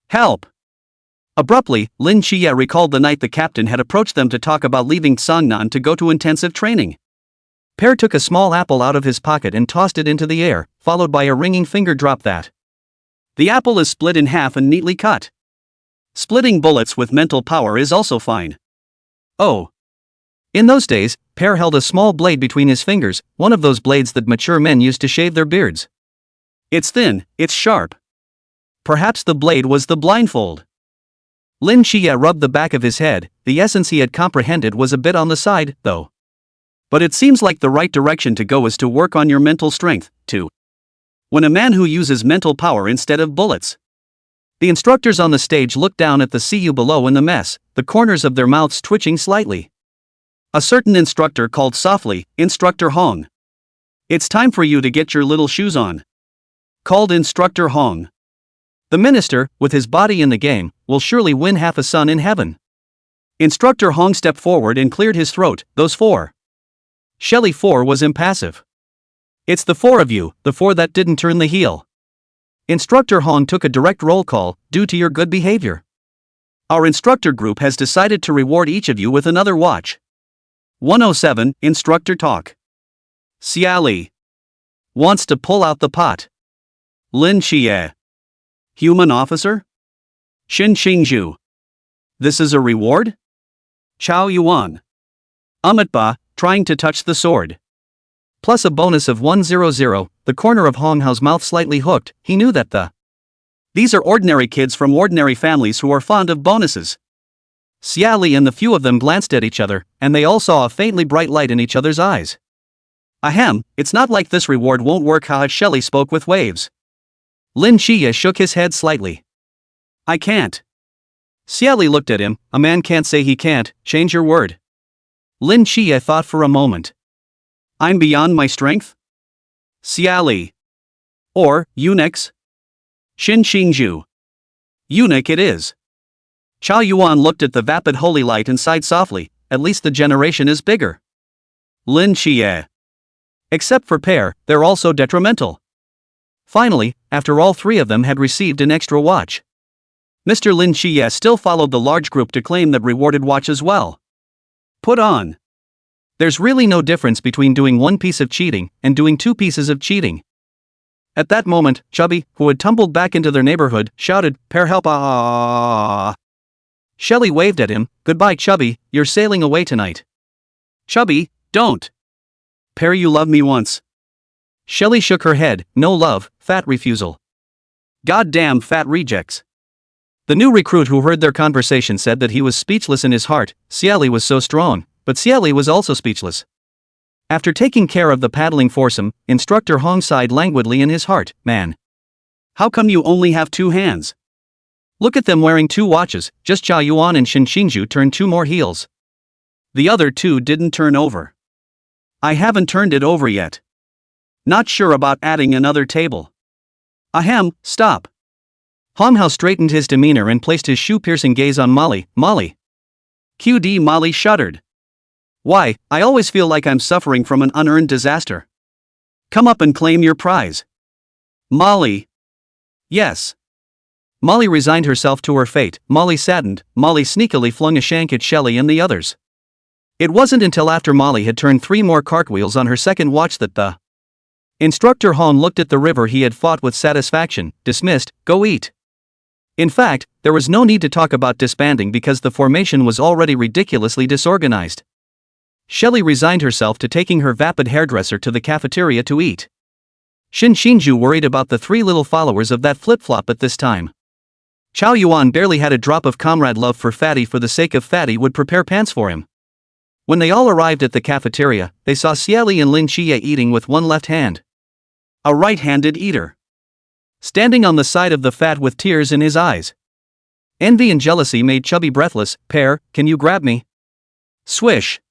A: Help! Abruptly, Lin Qiye recalled the night the captain had approached them to talk about leaving Sangnan to go to intensive training. Pear took a small apple out of his pocket and tossed it into the air, followed by a ringing finger drop that. The apple is split in half and neatly cut. Splitting bullets with mental power is also fine. Oh. In those days, Pear held a small blade between his fingers, one of those blades that mature men used to shave their beards. It's thin, it's sharp. Perhaps the blade was the blindfold. Lin Qiye rubbed the back of his head. The essence he had comprehended was a bit on the side, though. But it seems like the right direction to go is to work on your mental strength, too. When a man who uses mental power instead of bullets. The instructors on the stage looked down at the see you below in the mess, the corners of their mouths twitching slightly. A certain instructor called softly, Instructor Hong. It's time for you to get your little shoes on. Called Instructor Hong. The minister, with his body in the game, will surely win half a sun in heaven. Instructor Hong stepped forward and cleared his throat. Those four. Xie Li 4 was impassive. It's the four of you, the four that didn't turn the heel. Instructor Hong took a direct roll call, due to your good behavior. Our instructor group has decided to reward each of you with another watch. 107, Instructor Talk. Xie Li. Wants to pull out the pot. Lin Qiye. Human officer? Xin Xingzhu. This is a reward? Chao Yuan. Ba, trying to touch the sword. Plus a bonus of 100, the corner of Hong Hao's mouth slightly hooked. He knew that these are ordinary kids from ordinary families who are fond of bonuses. Xie Li and the few of them glanced at each other, and they all saw a faintly bright light in each other's eyes. Ahem, it's not like this reward won't work. Xie Li spoke with waves. Lin Qiye shook his head slightly. I can't. Xie Li looked at him. A man can't say he can't. Change your word. Lin Qiye thought for a moment. I'm beyond my strength? Xie Li. Or, eunuchs? Xin Xingzhu. Eunuch it is. Chao Yuan looked at the vapid holy light and sighed softly. At least the generation is bigger. Lin Qiye. Except for Pear, they're also detrimental. Finally, after all three of them had received an extra watch. Mr. Lin Qiye still followed the large group to claim that rewarded watch as well. Put on. There's really no difference between doing one piece of cheating and doing two pieces of cheating. At that moment, Chubby, who had tumbled back into their neighborhood, shouted, Pear help ah. Xie Li waved at him. Goodbye Chubby, you're sailing away tonight. Chubby, don't. Pear you loved me once. Xie Li shook her head. No love, fat refusal. Goddamn fat rejects. The new recruit who heard their conversation said that he was speechless in his heart. Xie Li was so strong, but Xie Li was also speechless. After taking care of the paddling foursome, Instructor Hong sighed languidly in his heart. Man. How come you only have two hands? Look at them wearing two watches. Just Chao Yuan and Xin Xingzhu turned two more heels. The other two didn't turn over. I haven't turned it over yet. Not sure about adding another table. Ahem, stop. Hong Hao straightened his demeanor and placed his shoe-piercing gaze on Molly. Molly. QD Molly shuddered. Why, I always feel like I'm suffering from an unearned disaster. Come up and claim your prize. Molly. Yes. Molly resigned herself to her fate. Molly saddened. Molly sneakily flung a shank at Xie Li and the others. It wasn't until after Molly had turned 3 more cartwheels on her second watch that the Instructor Hong looked at the river he had fought with satisfaction. Dismissed, go eat. In fact, there was no need to talk about disbanding because the formation was already ridiculously disorganized. Xie Li resigned herself to taking her vapid hairdresser to the cafeteria to eat. Xin Xingzhu worried about the 3 little followers of that flip-flop at this time. Chao Yuan barely had a drop of comrade love for Fatty. For the sake of Fatty would prepare pants for him. When they all arrived at the cafeteria, they saw Xie Li and Lin Qiye eating with one left hand. A right-handed eater. Standing on the side of the fat with tears in his eyes. Envy and jealousy made Chubby breathless. Pear, can you grab me? Swish.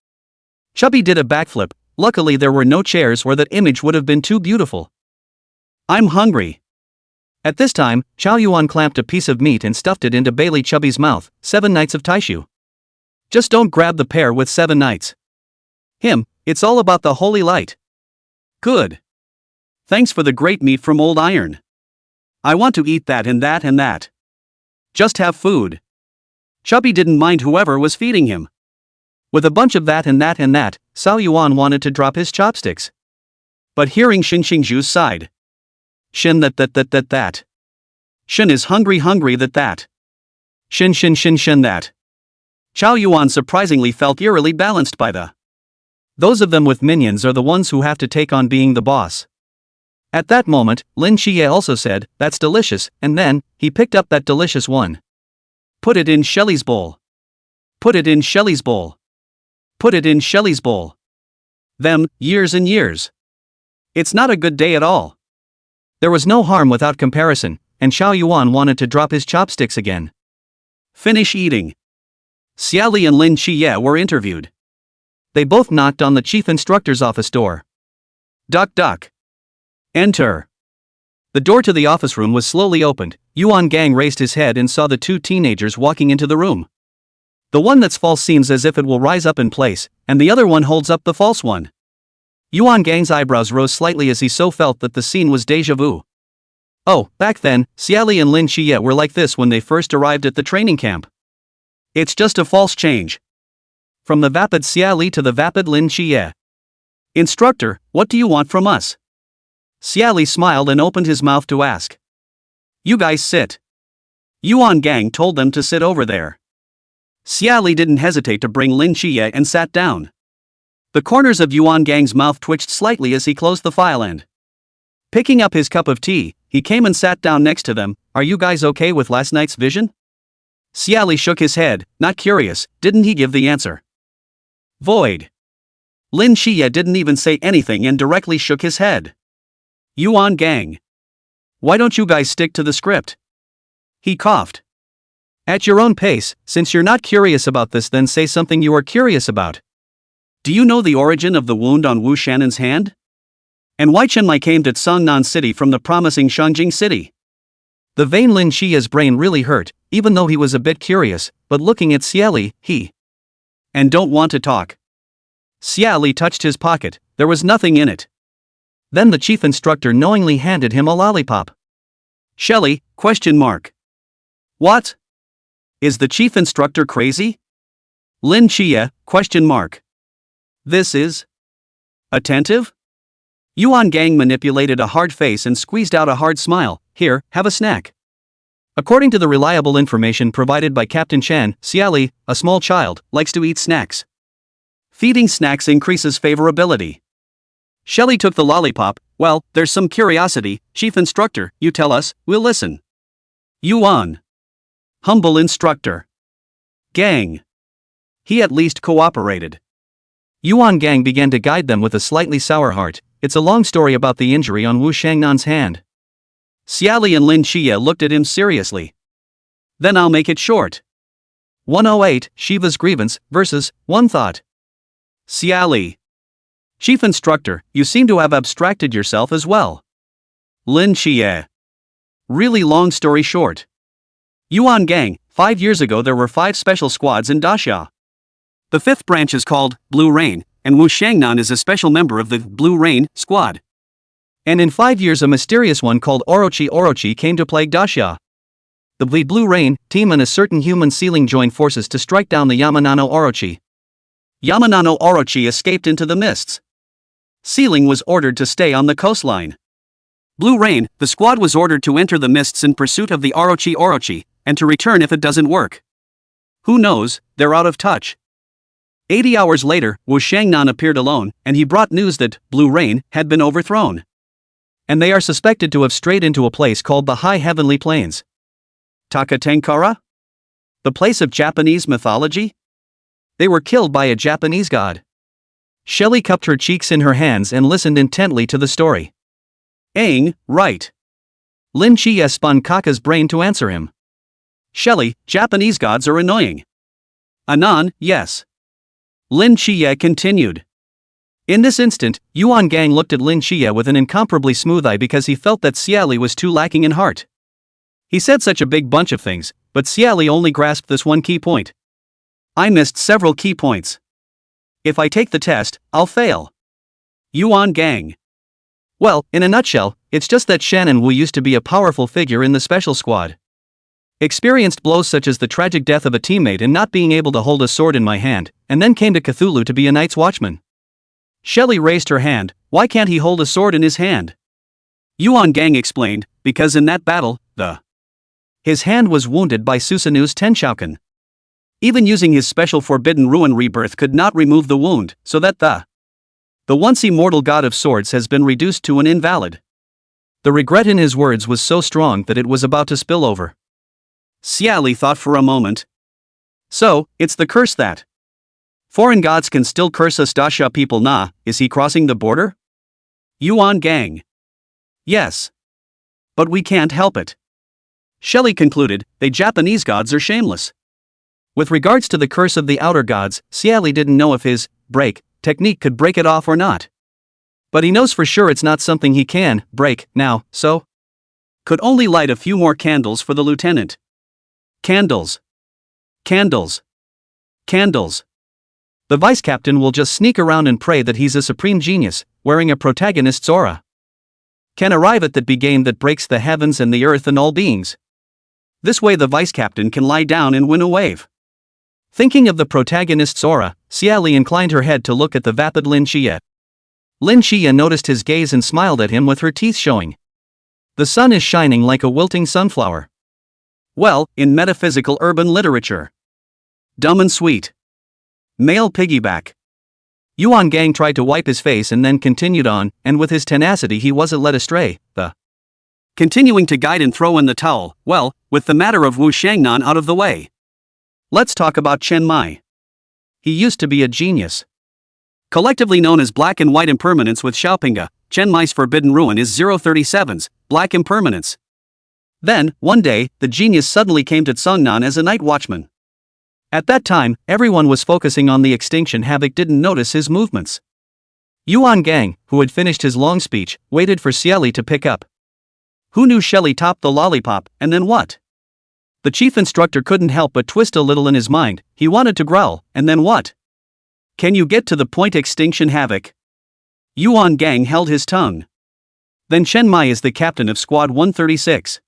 A: Chubby did a backflip. Luckily there were no chairs or that image would have been too beautiful. I'm hungry. At this time, Chao Yuan clamped a piece of meat and stuffed it into Bailey Chubby's mouth. 7 nights of Taishu. Just don't grab the pear with 7 nights. It's all about the holy light. Good. Thanks for the great meat from Old Iron. I want to eat that and that and that. Just have food. Chubby didn't mind whoever was feeding him. With a bunch of that and that and that, Cao Yuan wanted to drop his chopsticks. But hearing Shin Xingju's side. Shin that. Shin is hungry that. Shin that. Cao Yuan surprisingly felt eerily balanced by the. Those of them with minions are the ones who have to take on being the boss. At that moment, Lin Qiye also said, "That's delicious," and then, he picked up that delicious one. Put it in Xie Li's bowl. Put it in Xie Li's bowl. Put it in Xie Li's bowl. Them, years and years. It's not a good day at all. There was no harm without comparison, and Cao Yuan wanted to drop his chopsticks again. Finish eating. Xie Li and Lin Qiye were interviewed. They both knocked on the chief instructor's office door. Duck. Enter. The door to the office room was slowly opened. Yuan Gang raised his head and saw the two teenagers walking into the room. The one that's false seems as if it will rise up in place, and the other one holds up the false one. Yuan Gang's eyebrows rose slightly as he so felt that the scene was déjà vu. Oh, back then, Xie Li and Lin Qiye were like this when they first arrived at the training camp. It's just a false change. From the vapid Xie Li to the vapid Lin Qiye. Instructor, what do you want from us? Xie Li smiled and opened his mouth to ask. You guys sit. Yuan Gang told them to sit over there. Xie Li didn't hesitate to bring Lin Qiye and sat down. The corners of Yuan Gang's mouth twitched slightly as he closed the file end. Picking up his cup of tea, he came and sat down next to them. Are you guys okay with last night's vision? Xie Li shook his head, not curious. Didn't he give the answer? Void. Lin Qiye didn't even say anything and directly shook his head. Yuan Gang. Why don't you guys stick to the script? He coughed. At your own pace, since you're not curious about this, then say something you are curious about. Do you know the origin of the wound on Wu Shannon's hand? And why Chen Mai came to Songnan City from the promising Shangjing City? The vain Lin Qiye's brain really hurt, even though he was a bit curious, but looking at Xie Li, he and don't want to talk. Xie Li touched his pocket, there was nothing in it. Then the chief instructor knowingly handed him a lollipop. Shelly, ? What? Is the chief instructor crazy? Lin Qiye, ? This is attentive? Yuan Gang manipulated a hard face and squeezed out a hard smile. Here, have a snack. According to the reliable information provided by Captain Chen, Xie Li, a small child, likes to eat snacks. Feeding snacks increases favorability. Shelly took the lollipop. Well, there's some curiosity, chief instructor, you tell us, we'll listen. Yuan. Humble instructor. Gang. He at least cooperated. Yuan Gang began to guide them with a slightly sour heart. It's a long story about the injury on Wu Shangnan's hand. Xie Li and Lin Qiye looked at him seriously. Then I'll make it short. 108, Shiva's grievance, versus, one thought. Xie Li. Chief instructor, you seem to have abstracted yourself as well. Lin Qiye. Really long story short. Yuan Gang, 5 years ago there were 5 special squads in Daxia. The 5th branch is called Blue Rain, and Wu Shangnan is a special member of the Blue Rain squad. And in 5 years a mysterious one called Orochi came to plague Daxia. The Blue Rain team and a certain human ceiling joined forces to strike down the Yamanano Orochi. Yamanano Orochi escaped into the mists. Ceiling was ordered to stay on the coastline. Blue Rain, the squad was ordered to enter the mists in pursuit of the Orochi, and to return if it doesn't work. Who knows, they're out of touch. 80 hours later, Wu Shangnan appeared alone, and he brought news that Blue Rain had been overthrown. And they are suspected to have strayed into a place called the High Heavenly Plains. Takatenkara? The place of Japanese mythology? They were killed by a Japanese god. Shelly cupped her cheeks in her hands and listened intently to the story. Aang, right. Lin Qiye spun Kaka's brain to answer him. Shelly, Japanese gods are annoying. Anan, yes. Lin Qiye continued. In this instant, Yuan Gang looked at Lin Qiye with an incomparably smooth eye because he felt that Xie Li was too lacking in heart. He said such a big bunch of things, but Xie Li only grasped this one key point. I missed several key points. If I take the test, I'll fail. Yuan Gang. Well, in a nutshell, it's just that Shannon Wu used to be a powerful figure in the special squad. Experienced blows such as the tragic death of a teammate and not being able to hold a sword in my hand, and then came to Cthulhu to be a night's watchman. Xie Li raised her hand. Why can't he hold a sword in his hand? Yuan Gang explained, because in that battle, his hand was wounded by Susanu's Tenshouken. Even using his special Forbidden Ruin rebirth could not remove the wound, so that the once immortal god of swords has been reduced to an invalid. The regret in his words was so strong that it was about to spill over. Xie Li thought for a moment. So, it's the curse that foreign gods can still curse us Daxia people na, is he crossing the border? Yuan Gang. Yes. But we can't help it. Xie Li concluded, they Japanese gods are shameless. With regards to the curse of the outer gods, Xie Li didn't know if his break technique could break it off or not. But he knows for sure it's not something he can break now, so could only light a few more candles for the lieutenant. Candles. Candles. Candles. The vice captain will just sneak around and pray that he's a supreme genius, wearing a protagonist's aura. Can arrive at that being that breaks the heavens and the earth and all beings. This way the vice captain can lie down and win a wave. Thinking of the protagonist's aura, Xie Li inclined her head to look at the vapid Lin Qiye. Lin Qiye noticed his gaze and smiled at him with her teeth showing. The sun is shining like a wilting sunflower. Well, in metaphysical urban literature. Dumb and sweet. Male piggyback. Yuan Gang tried to wipe his face and then continued on, and with his tenacity he wasn't led astray, continuing to guide and throw in the towel, well, with the matter of Wu Shangnan out of the way. Let's talk about Chen Mai. He used to be a genius. Collectively known as Black and White Impermanence with Xiaopinga, Chen Mai's Forbidden Ruin is 037's, Black Impermanence. Then, one day, the genius suddenly came to Tsungnan as a night watchman. At that time, everyone was focusing on the extinction. Havoc didn't notice his movements. Yuan Gang, who had finished his long speech, waited for Xie Li to pick up. Who knew Xie Li topped the lollipop, and then what? The chief instructor couldn't help but twist a little in his mind. He wanted to growl, and then what? Can you get to the point, extinction Havoc? Yuan Gang held his tongue. Then Chen Mai is the captain of Squad 136.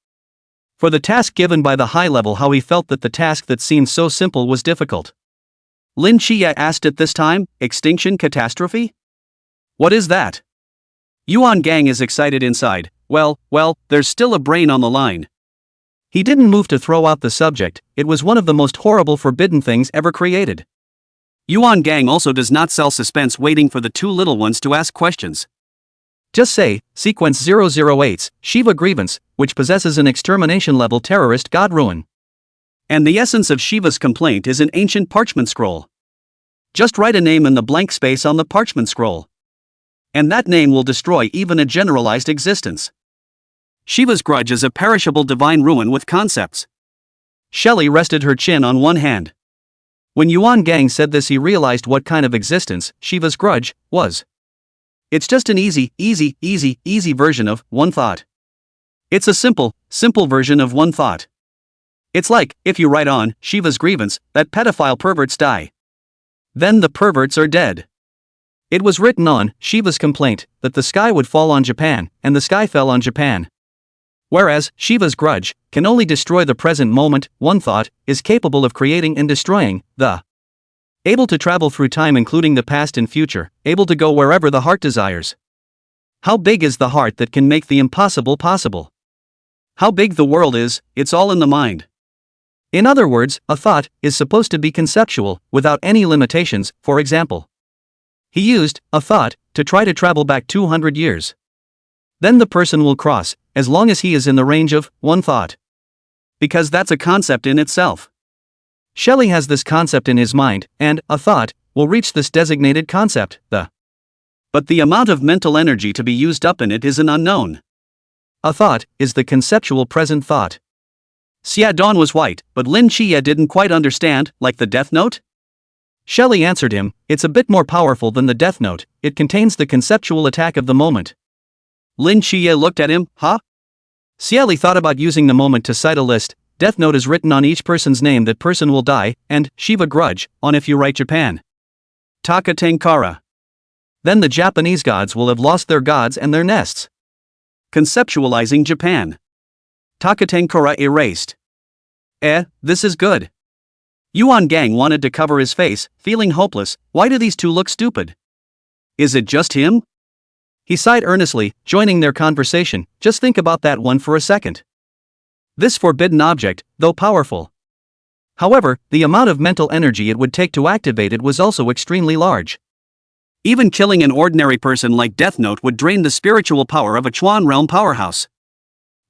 A: For the task given by the high level, how he felt that the task that seemed so simple was difficult. Lin Qiye asked at this time, extinction catastrophe? What is that? Yuan Gang is excited inside. Well, there's still a brain on the line. He didn't move to throw out the subject. It was one of the most horrible forbidden things ever created. Yuan Gang also does not sell suspense, waiting for the two little ones to ask questions. Just say, Sequence 008's Shiva Grievance, which possesses an extermination-level terrorist god ruin. And the essence of Shiva's complaint is an ancient parchment scroll. Just write a name in the blank space on the parchment scroll. And that name will destroy even a generalized existence. Shiva's grudge is a perishable divine ruin with concepts. Xie Li rested her chin on one hand. When Yuan Gang said this, he realized what kind of existence Shiva's grudge was. It's just an easy version of one thought. It's a simple version of one thought. It's like, if you write on Shiva's grievance, that pedophile perverts die. Then the perverts are dead. It was written on Shiva's complaint that the sky would fall on Japan, and the sky fell on Japan. Whereas Shiva's grudge can only destroy the present moment. One thought is capable of creating and destroying able to travel through time, including the past and future, able to go wherever the heart desires. How big is the heart that can make the impossible possible? How big the world is, it's all in the mind. In other words, a thought is supposed to be conceptual, without any limitations. For example, he used a thought to try to travel back 200 years. Then the person will cross, as long as he is in the range of one thought. Because that's a concept in itself. Xie Li has this concept in his mind, and a thought will reach this designated concept, but the amount of mental energy to be used up in it is an unknown. A thought is the conceptual present thought. Xie Dawn was white, but Lin Qiye didn't quite understand, like the Death Note? Xie Li answered him, it's a bit more powerful than the Death Note, it contains the conceptual attack of the moment. Lin Qiye looked at him, huh? Xie Li thought about using the moment to cite a list. Death Note is written on each person's name, that person will die, and Shiva grudge on if you write Japan. Taka Tenkara. Then the Japanese gods will have lost their gods and their nests. Conceptualizing Japan. Taka Tenkara erased. This is good. Yuan Gang wanted to cover his face, feeling hopeless. Why do these two look stupid? Is it just him? He sighed earnestly, joining their conversation. Just think about that one for a second. This forbidden object, though powerful. However, the amount of mental energy it would take to activate it was also extremely large. Even killing an ordinary person like Death Note would drain the spiritual power of a Chuan realm powerhouse.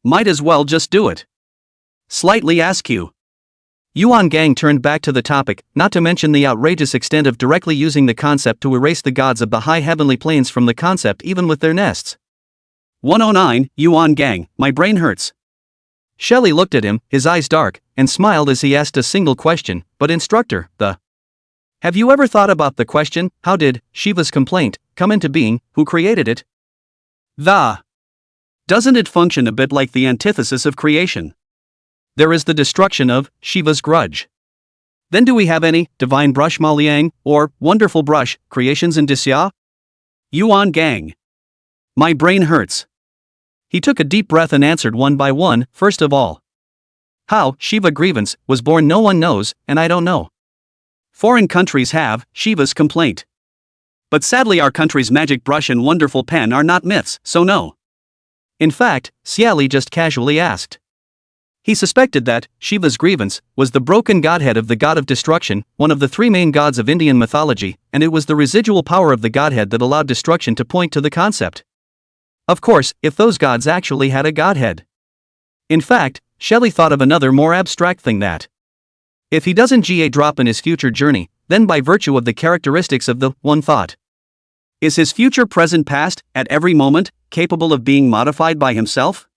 A: Might as well just do it. Slightly askew. Yuan Gang turned back to the topic, not to mention the outrageous extent of directly using the concept to erase the gods of the high heavenly planes from the concept even with their nests. 109, Yuan Gang, my brain hurts. Xie Li looked at him, his eyes dark, and smiled as he asked a single question, but instructor, have you ever thought about the question, how did Shiva's complaint come into being, who created it? Doesn't it function a bit like the antithesis of creation? There is the destruction of Shiva's grudge. Then do we have any divine brush Liang, or wonderful brush creations in Daxia? Yuan Gang. My brain hurts. He took a deep breath and answered one by one. First of all, how Shiva grievance was born no one knows, and I don't know. Foreign countries have Shiva's complaint. But sadly our country's magic brush and wonderful pen are not myths, so no. In fact, Xie Li just casually asked. He suspected that Shiva's grievance was the broken godhead of the god of destruction, one of the three main gods of Indian mythology, and it was the residual power of the godhead that allowed destruction to point to the concept. Of course, if those gods actually had a godhead. In fact, Xie Li thought of another more abstract thing that if he doesn't drop in his future journey, then by virtue of the characteristics of the one thought, is his future present past, at every moment, capable of being modified by himself?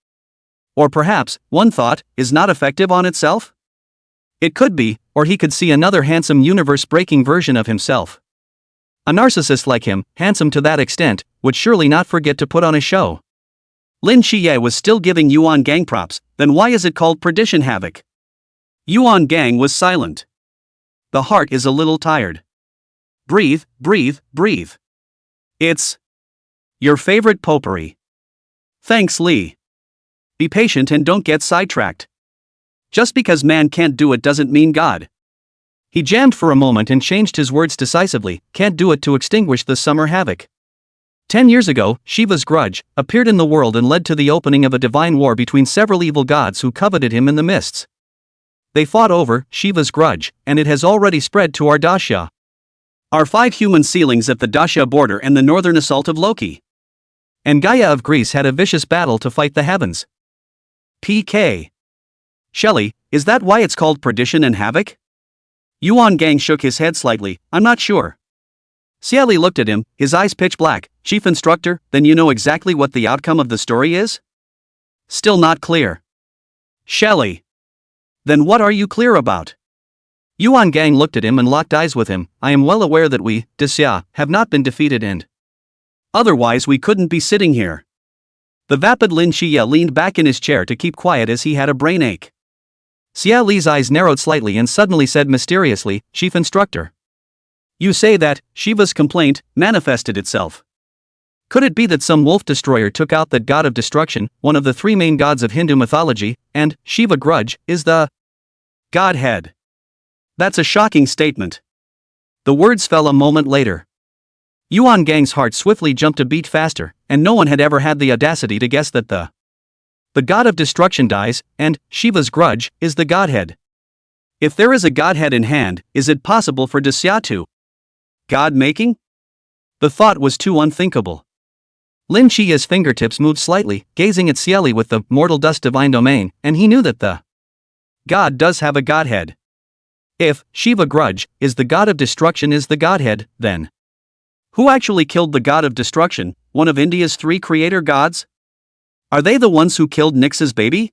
A: Or perhaps, one thought is not effective on itself? It could be, or he could see another handsome universe-breaking version of himself. A narcissist like him, handsome to that extent, would surely not forget to put on a show. Lin Qiye was still giving Yuan Gang props, then why is it called Perdition Havoc? Yuan Gang was silent. The heart is a little tired. Breathe, breathe, breathe. It's your favorite potpourri. Thanks, Li. Be patient and don't get sidetracked. Just because man can't do it doesn't mean God. He jammed for a moment and changed his words decisively, can't do it to extinguish the summer havoc. 10 years ago, Shiva's grudge appeared in the world and led to the opening of a divine war between several evil gods who coveted him in the mists. They fought over Shiva's grudge, and it has already spread to our Daxia. Our 5 human sealings at the Daxia border and the northern assault of Loki. And Gaia of Greece had a vicious battle to fight the heavens. PK. Xie Li, is that why it's called Perdition and Havoc? Yuan Gang shook his head slightly, I'm not sure. Xie Li looked at him, his eyes pitch black. Chief Instructor, then you know exactly what the outcome of the story is? Still not clear. Xie Li. Then what are you clear about? Yuan Gang looked at him and locked eyes with him. I am well aware that we, Daxia, have not been defeated and otherwise we couldn't be sitting here. The vapid Lin Qiye leaned back in his chair to keep quiet as he had a brain ache. Xie Li's eyes narrowed slightly and suddenly said mysteriously, Chief Instructor. You say that Shiva's complaint manifested itself. Could it be that some wolf destroyer took out that god of destruction, one of the 3 main gods of Hindu mythology, and Shiva grudge is the godhead? That's a shocking statement. The words fell a moment later. Yuan Gang's heart swiftly jumped a beat faster, and no one had ever had the audacity to guess that the god of destruction dies, and Shiva's grudge is the godhead. If there is a godhead in hand, is it possible for Daxia to God-making? The thought was too unthinkable. Lin Qiye's fingertips moved slightly, gazing at Xie Li with the mortal dust divine domain, and he knew that the god does have a godhead. If Shiva grudge is the god of destruction is the godhead, then who actually killed the god of destruction, one of India's 3 creator gods? Are they the ones who killed Nix's baby?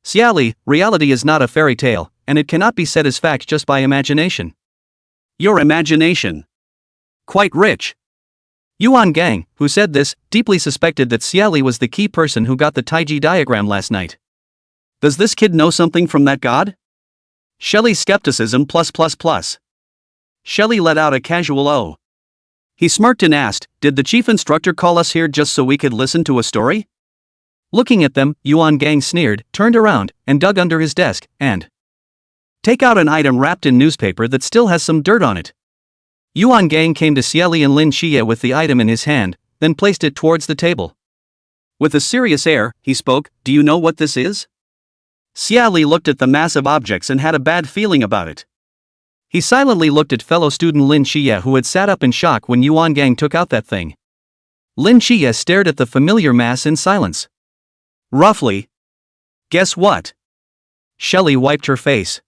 A: Xie Li, reality is not a fairy tale, and it cannot be said as fact just by imagination. Your imagination. Quite rich. Yuan Gang, who said this, deeply suspected that Xie Li was the key person who got the Taiji diagram last night. Does this kid know something from that god? Xie Li's skepticism plus. Xie Li let out a casual "oh." He smirked and asked, did the chief instructor call us here just so we could listen to a story? Looking at them, Yuan Gang sneered, turned around, and dug under his desk, and Take out an item wrapped in newspaper that still has some dirt on it. Yuan Gang came to Xie Li and Lin Qiye with the item in his hand, then placed it towards the table. With a serious air, he spoke, "Do you know what this is?" Xie Li looked at the massive objects and had a bad feeling about it. He silently looked at fellow student Lin Qiye, who had sat up in shock when Yuan Gang took out that thing. Lin Qiye stared at the familiar mass in silence. Roughly. Guess what? Xie Li wiped her face.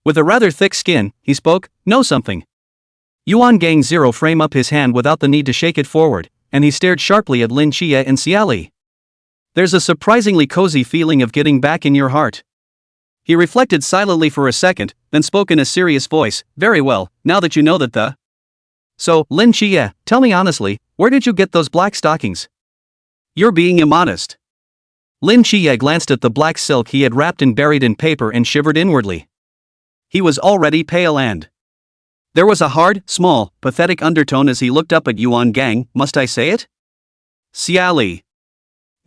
A: With a rather thick skin, he spoke, "Know something." Yuan Gang zero frame up his hand without the need to shake it forward, and he stared sharply at Lin Qiye and Xie Li. There's a surprisingly cozy feeling of getting back in your heart. He reflected silently for a second, then spoke in a serious voice, "Very well, now that you know that the..." "So, Lin Qiye, tell me honestly, where did you get those black stockings?" "You're being immodest." Lin Qiye glanced at the black silk he had wrapped and buried in paper and shivered inwardly. He was already pale and there was a hard, small, pathetic undertone as he looked up at Yuan Gang. "Must I say it?" "Xie Li."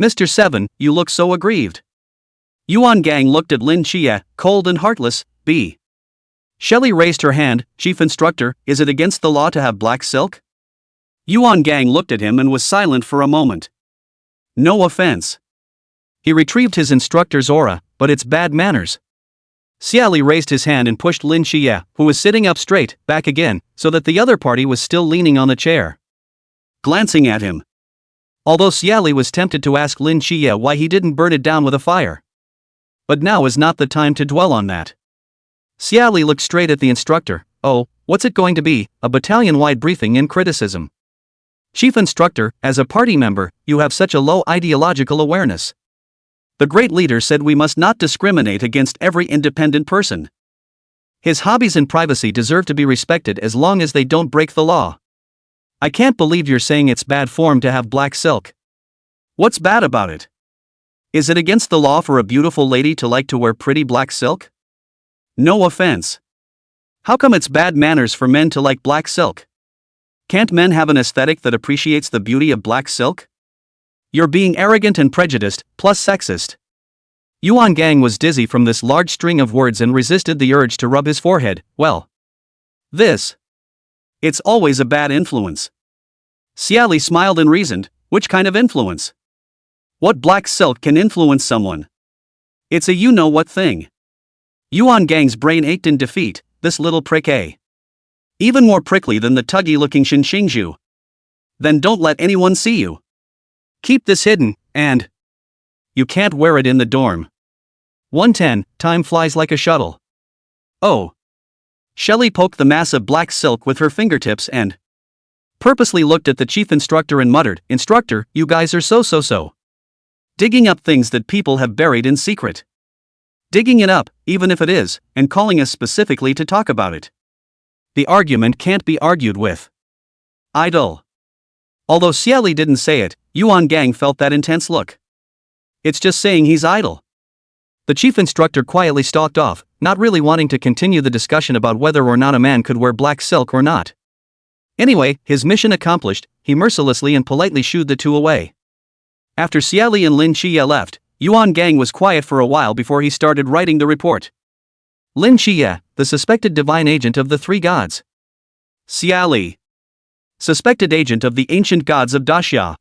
A: "Mr. Seven, you look so aggrieved." Yuan Gang looked at Lin Qiye, cold and heartless. "B." Xie Li raised her hand. "Chief Instructor, is it against the law to have black silk?" Yuan Gang looked at him and was silent for a moment. "No offense." He retrieved his instructor's aura, "but it's bad manners." Xie Li raised his hand and pushed Lin Qiye, who was sitting up straight, back again, so that the other party was still leaning on the chair, glancing at him. Although Xie Li was tempted to ask Lin Qiye why he didn't burn it down with a fire. But now is not the time to dwell on that. Xie Li looked straight at the instructor. "Oh, what's it going to be, a battalion-wide briefing and criticism?" "Chief Instructor, as a party member, you have such a low ideological awareness. The great leader said we must not discriminate against every independent person. His hobbies and privacy deserve to be respected as long as they don't break the law. I can't believe you're saying it's bad form to have black silk. What's bad about it? Is it against the law for a beautiful lady to like to wear pretty black silk? No offense. How come it's bad manners for men to like black silk? Can't men have an aesthetic that appreciates the beauty of black silk? You're being arrogant and prejudiced, plus sexist." Yuan Gang was dizzy from this large string of words and resisted the urge to rub his forehead. "Well, it's always a bad influence." Xie Li smiled and reasoned, "Which kind of influence? What black silk can influence someone? It's a you-know-what thing." Yuan Gang's brain ached in defeat. This little prick, eh? Even more prickly than the tuggy-looking Shinxingzhu. Then don't let anyone see you. Keep this hidden, and you can't wear it in the dorm. 110, time flies like a shuttle. Oh. Xie Li poked the mass of black silk with her fingertips and purposely looked at the chief instructor and muttered, "Instructor, you guys are so. Digging up things that people have buried in secret. Digging it up, even if it is, and calling us specifically to talk about it. The argument can't be argued with. Idle." Although Xie Li didn't say it, Yuan Gang felt that intense look. "It's just saying he's idle." The chief instructor quietly stalked off, not really wanting to continue the discussion about whether or not a man could wear black silk or not. Anyway, his mission accomplished, he mercilessly and politely shooed the two away. After Xie Li and Lin Qiye left, Yuan Gang was quiet for a while before he started writing the report. Lin Qiye, the suspected divine agent of the three gods. Xie Li, suspected agent of the ancient gods of Daxia.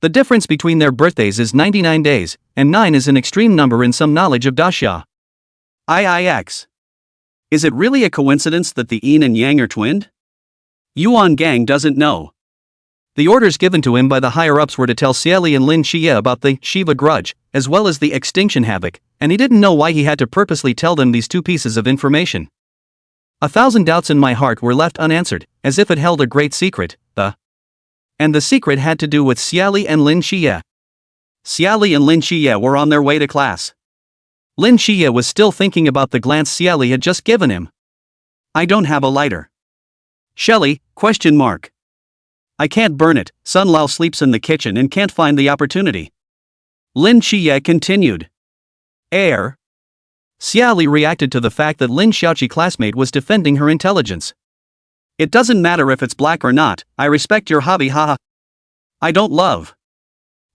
A: The difference between their birthdays is 99 days, and 9 is an extreme number in some knowledge of Daxia. IIX. Is it really a coincidence that the yin and yang are twinned? Yuan Gang doesn't know. The orders given to him by the higher-ups were to tell Xie Li and Lin Qiye about the Shiva grudge, as well as the extinction havoc, and he didn't know why he had to purposely tell them these two pieces of information. 1,000 doubts in my heart were left unanswered, as if it held a great secret, and the secret had to do with Xie Li and Lin Qiye. Xie Li and Lin Qiye were on their way to class. Lin Qiye was still thinking about the glance Xie Li had just given him. "I don't have a lighter." Xie Li, question mark. "I can't burn it, Sun Lao sleeps in the kitchen and can't find the opportunity." Lin Qiye continued. Air. Xie Li reacted to the fact that Lin Xiaoqi's classmate was defending her intelligence. "It doesn't matter if it's black or not, I respect your hobby, haha. I don't love."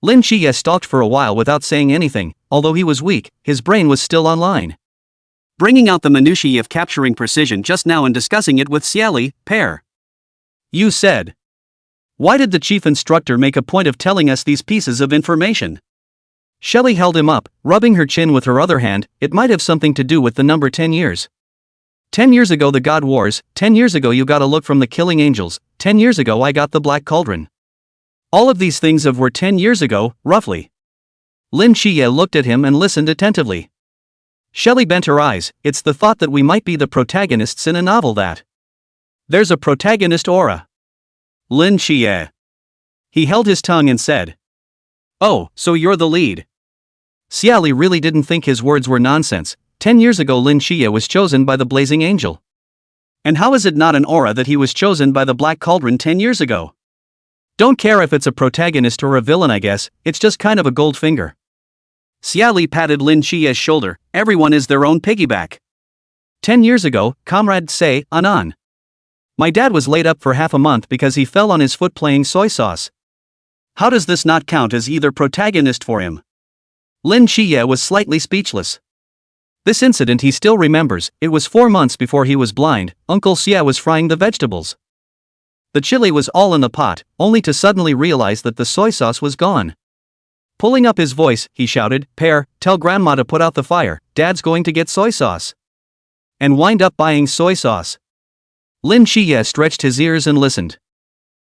A: Lin Qiye stalked for a while without saying anything. Although he was weak, his brain was still online. bringing out the minutiae of capturing precision just now and discussing it with Xie Li, Pear. You said. Why did the chief instructor make a point of telling us these pieces of information? Shelley held him up, rubbing her chin with her other hand. It might have something to do with the number 10 years. 10 years ago the God Wars, 10 years ago you got a look from the Killing Angels, 10 years ago I got the Black Cauldron. All of these things were 10 years ago, roughly. Lin Qiye looked at him and listened attentively. Shelley bent her eyes. It's the thought that we might be the protagonists in a novel that. There's a protagonist aura. Lin Qiye. He held his tongue and said. Oh, so you're the lead. Xie Li really didn't think his words were nonsense. 10 years ago Lin Qiye was chosen by the Blazing Angel. And how is it not an aura that he was chosen by the Black Cauldron 10 years ago? Don't care if it's a protagonist or a villain, I guess, it's just kind of a gold finger. Xie Li patted Lin Qiye's shoulder. Everyone is their own piggyback. 10 years ago, Comrade Say, Anan. My dad was laid up for half a month because he fell on his foot playing soy sauce. How does this not count as either protagonist for him? Lin Qiye was slightly speechless. This incident he still remembers. It was 4 months before he was blind. Uncle Xie was frying the vegetables. The chili was all in the pot, only to suddenly realize that the soy sauce was gone. Pulling up his voice, he shouted, Pear, tell Grandma to put out the fire, Dad's going to get soy sauce. And wind up buying soy sauce. Lin Qiye stretched his ears and listened.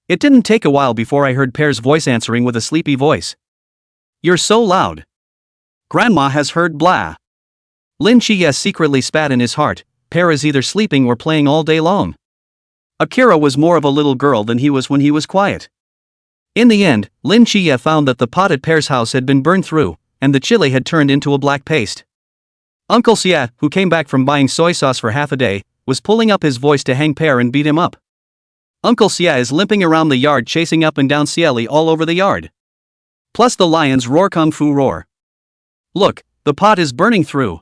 A: It didn't take a while before I heard Pear's voice answering with a sleepy voice. You're so loud. Grandma has heard blah. Lin Qiye secretly spat in his heart. Pear is either sleeping or playing all day long. Akira was more of a little girl than he was when he was quiet. In the end, Lin Qiye found that the pot at Pear's house had been burned through, and the chili had turned into a black paste. Uncle Xie, who came back from buying soy sauce for half a day, was pulling up his voice to hang Pear and beat him up. Uncle Xie is limping around the yard chasing up and down Xie Li all over the yard. Plus the lions roar kung fu roar. Look, the pot is burning through.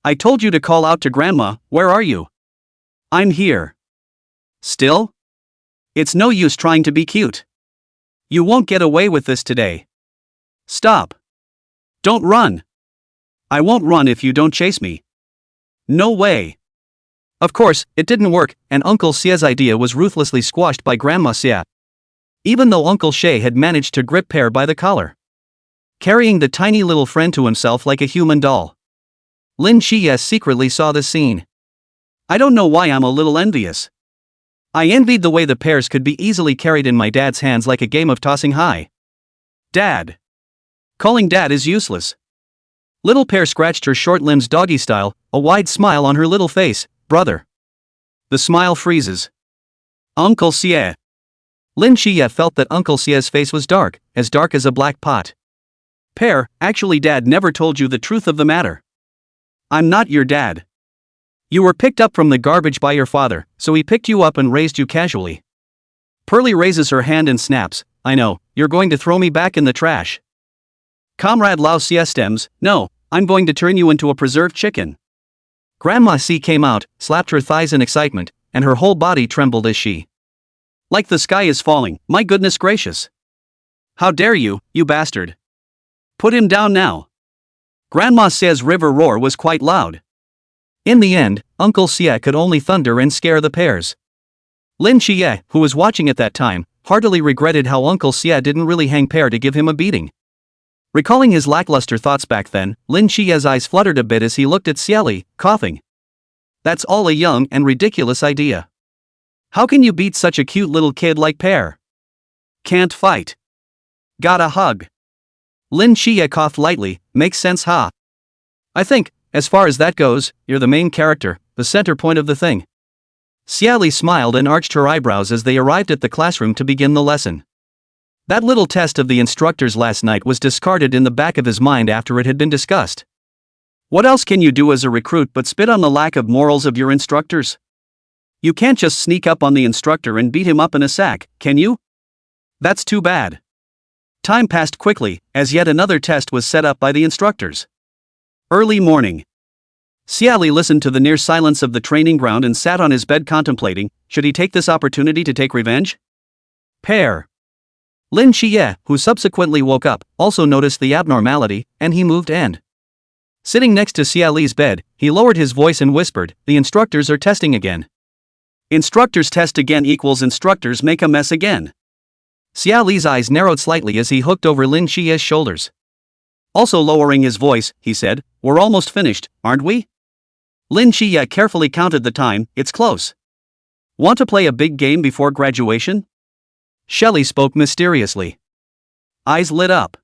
A: I told you to call out to Grandma, where are you? I'm here. Still? It's no use trying to be cute. You won't get away with this today. Stop. Don't run. I won't run if you don't chase me. No way. Of course, it didn't work, and Uncle Xie's idea was ruthlessly squashed by Grandma Xie. Even though Uncle Xie had managed to grip Pear by the collar, carrying the tiny little friend to himself like a human doll. Lin Qiye secretly saw the scene. I don't know why I'm a little envious. I envied the way the pears could be easily carried in my dad's hands like a game of tossing high. Dad. Calling Dad is useless. Little Pear scratched her short limbs doggy style, a wide smile on her little face. Brother. The smile freezes. Uncle Xie. Lin Qiye felt that Uncle Xie's face was dark as a black pot. Pear, actually Dad never told you the truth of the matter. I'm not your dad. You were picked up from the garbage by your father, so he picked you up and raised you casually. Pearly raises her hand and snaps, I know, you're going to throw me back in the trash. Comrade Lao Xie stems, no, I'm going to turn you into a preserved chicken. Grandma C came out, slapped her thighs in excitement, and her whole body trembled as she. Like the sky is falling, my goodness gracious. How dare you, you bastard. Put him down now. Grandma Xie's river roar was quite loud. In the end, Uncle Xie could only thunder and scare the pears. Lin Qiye, who was watching at that time, heartily regretted how Uncle Xie didn't really hang Pear to give him a beating. Recalling his lackluster thoughts back then, Lin Qiye's eyes fluttered a bit as he looked at Xie Li, coughing. That's all a young and ridiculous idea. How can you beat such a cute little kid like Pear? Can't fight. Got a hug. Lin Qiye coughed lightly, makes sense huh? I think, as far as that goes, you're the main character, the center point of the thing. Xie Li smiled and arched her eyebrows as they arrived at the classroom to begin the lesson. That little test of the instructors last night was discarded in the back of his mind after it had been discussed. What else can you do as a recruit but spit on the lack of morals of your instructors? You can't just sneak up on the instructor and beat him up in a sack, can you? That's too bad. Time passed quickly, as yet another test was set up by the instructors. Early morning. Xie Li listened to the near silence of the training ground and sat on his bed contemplating, should he take this opportunity to take revenge? Pear. Lin Qiye, who subsequently woke up, also noticed the abnormality, and he moved and Sitting next to Xie Li's bed, he lowered his voice and whispered, "The instructors are testing again." Instructors test again equals instructors make a mess again. Xie Li's eyes narrowed slightly as he hooked over Lin Qiye's shoulders. Also lowering his voice, he said, "We're almost finished, aren't we?" Lin Qiye carefully counted the time. "It's close. Want to play a big game before graduation?" Xie Li spoke mysteriously. Eyes lit up.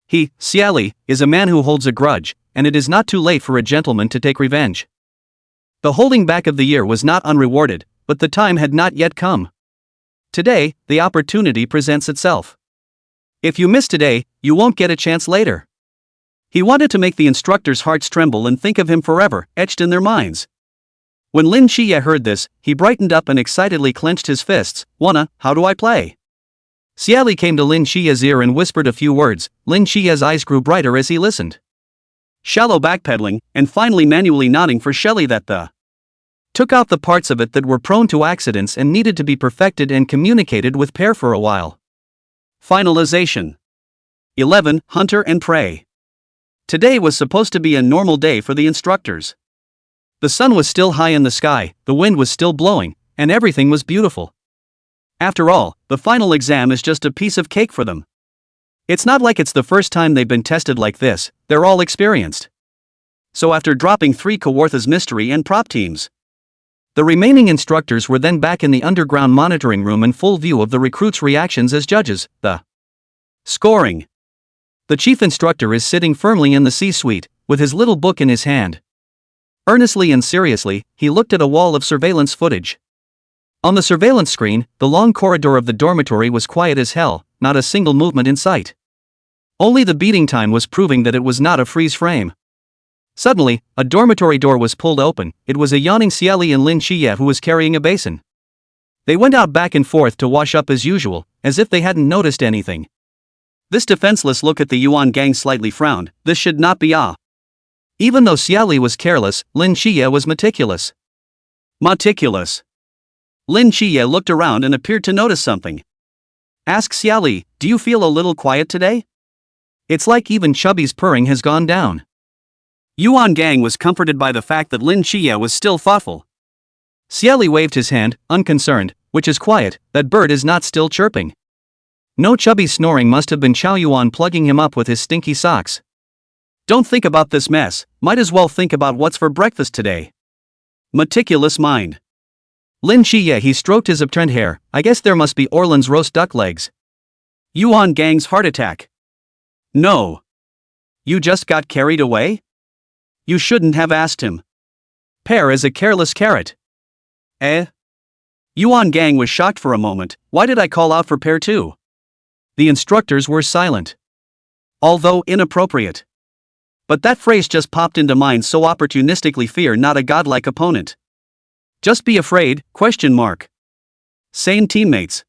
A: He, Xie Li, is a man who holds a grudge, and it is not too late for a gentleman to take revenge. The holding back of the year was not unrewarded, but the time had not yet come. Today, the opportunity presents itself. If you miss today, you won't get a chance later. He wanted to make the instructors' hearts tremble and think of him forever, etched in their minds. When Lin Qiye heard this, he brightened up and excitedly clenched his fists. How do I play?" Xie Li came to Lin Qiye's ear and whispered a few words. Lin Qiye's eyes grew brighter as he listened. Shallow backpedaling, and finally manually nodding for Xie Li that took out the parts of it that were prone to accidents and needed to be perfected and communicated with Pear for a while. Finalization. 11. Hunter and Prey. Today was supposed to be a normal day for the instructors. The sun was still high in the sky, the wind was still blowing, and everything was beautiful. After all, the final exam is just a piece of cake for them. It's not like it's the first time they've been tested like this, they're all experienced. So after dropping 3 Kawartha's mystery and prop teams, the remaining instructors were then back in the underground monitoring room in full view of the recruits' reactions as judges. The scoring. The chief instructor is sitting firmly in the C-suite, with his little book in his hand. Earnestly and seriously, he looked at a wall of surveillance footage. On the surveillance screen, the long corridor of the dormitory was quiet as hell, not a single movement in sight. Only the beating time was proving that it was not a freeze frame. Suddenly, a dormitory door was pulled open. It was a yawning Xie Li and Lin Qiye who was carrying a basin. They went out back and forth to wash up as usual, as if they hadn't noticed anything. This defenseless look at the Yuan gang slightly frowned. This should not be Even though Xie Li was careless, Lin Qiye was meticulous. Meticulous. Lin Qiye looked around and appeared to notice something. Ask Xie Li, "Do you feel a little quiet today? It's like even Chubby's purring has gone down." Yuan gang was comforted by the fact that Lin Qiye was still thoughtful. Xie Li waved his hand, unconcerned, "Which is quiet, that bird is not still chirping." No Chubby snoring must have been Chow Yuan plugging him up with his stinky socks. Don't think about this mess, might as well think about what's for breakfast today. Meticulous mind. Lin Qiye he stroked his upturned hair. I guess there must be Orland's roast duck legs. Yuan gang's heart attack. No. You just got carried away? You shouldn't have asked him. Pear is a careless carrot. Yuan gang was shocked for a moment. Why did I call out for Pear too? The instructors were silent. Although inappropriate. But that phrase just popped into mind so opportunistically. Fear not a godlike opponent. Just be afraid, ? Sane teammates.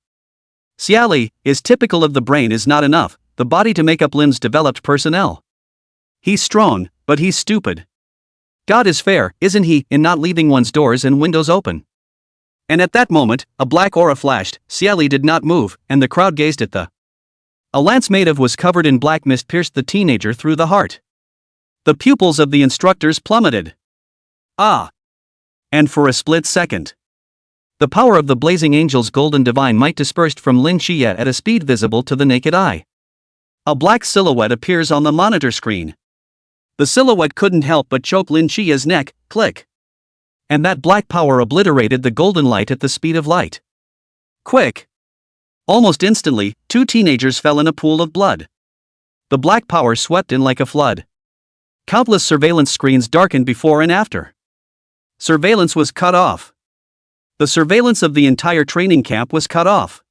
A: Xie Li is typical of the brain is not enough, the body to make up Lin's developed personnel. He's strong, but he's stupid. God is fair, isn't he, in not leaving one's doors and windows open? And at that moment, a black aura flashed. Xie Li did not move, and the crowd gazed at a lance made of was covered in black mist pierced the teenager through the heart. The pupils of the instructors plummeted. And for a split second, the power of the blazing angel's golden divine might dispersed from Lin Qiye at a speed visible to the naked eye. A black silhouette appears on the monitor screen. The silhouette couldn't help but choke Lin Qiye's neck. Click. And that black power obliterated the golden light at the speed of light. Quick. Almost instantly, 2 teenagers fell in a pool of blood. The black power swept in like a flood. Countless surveillance screens darkened before and after. Surveillance was cut off. The surveillance of the entire training camp was cut off.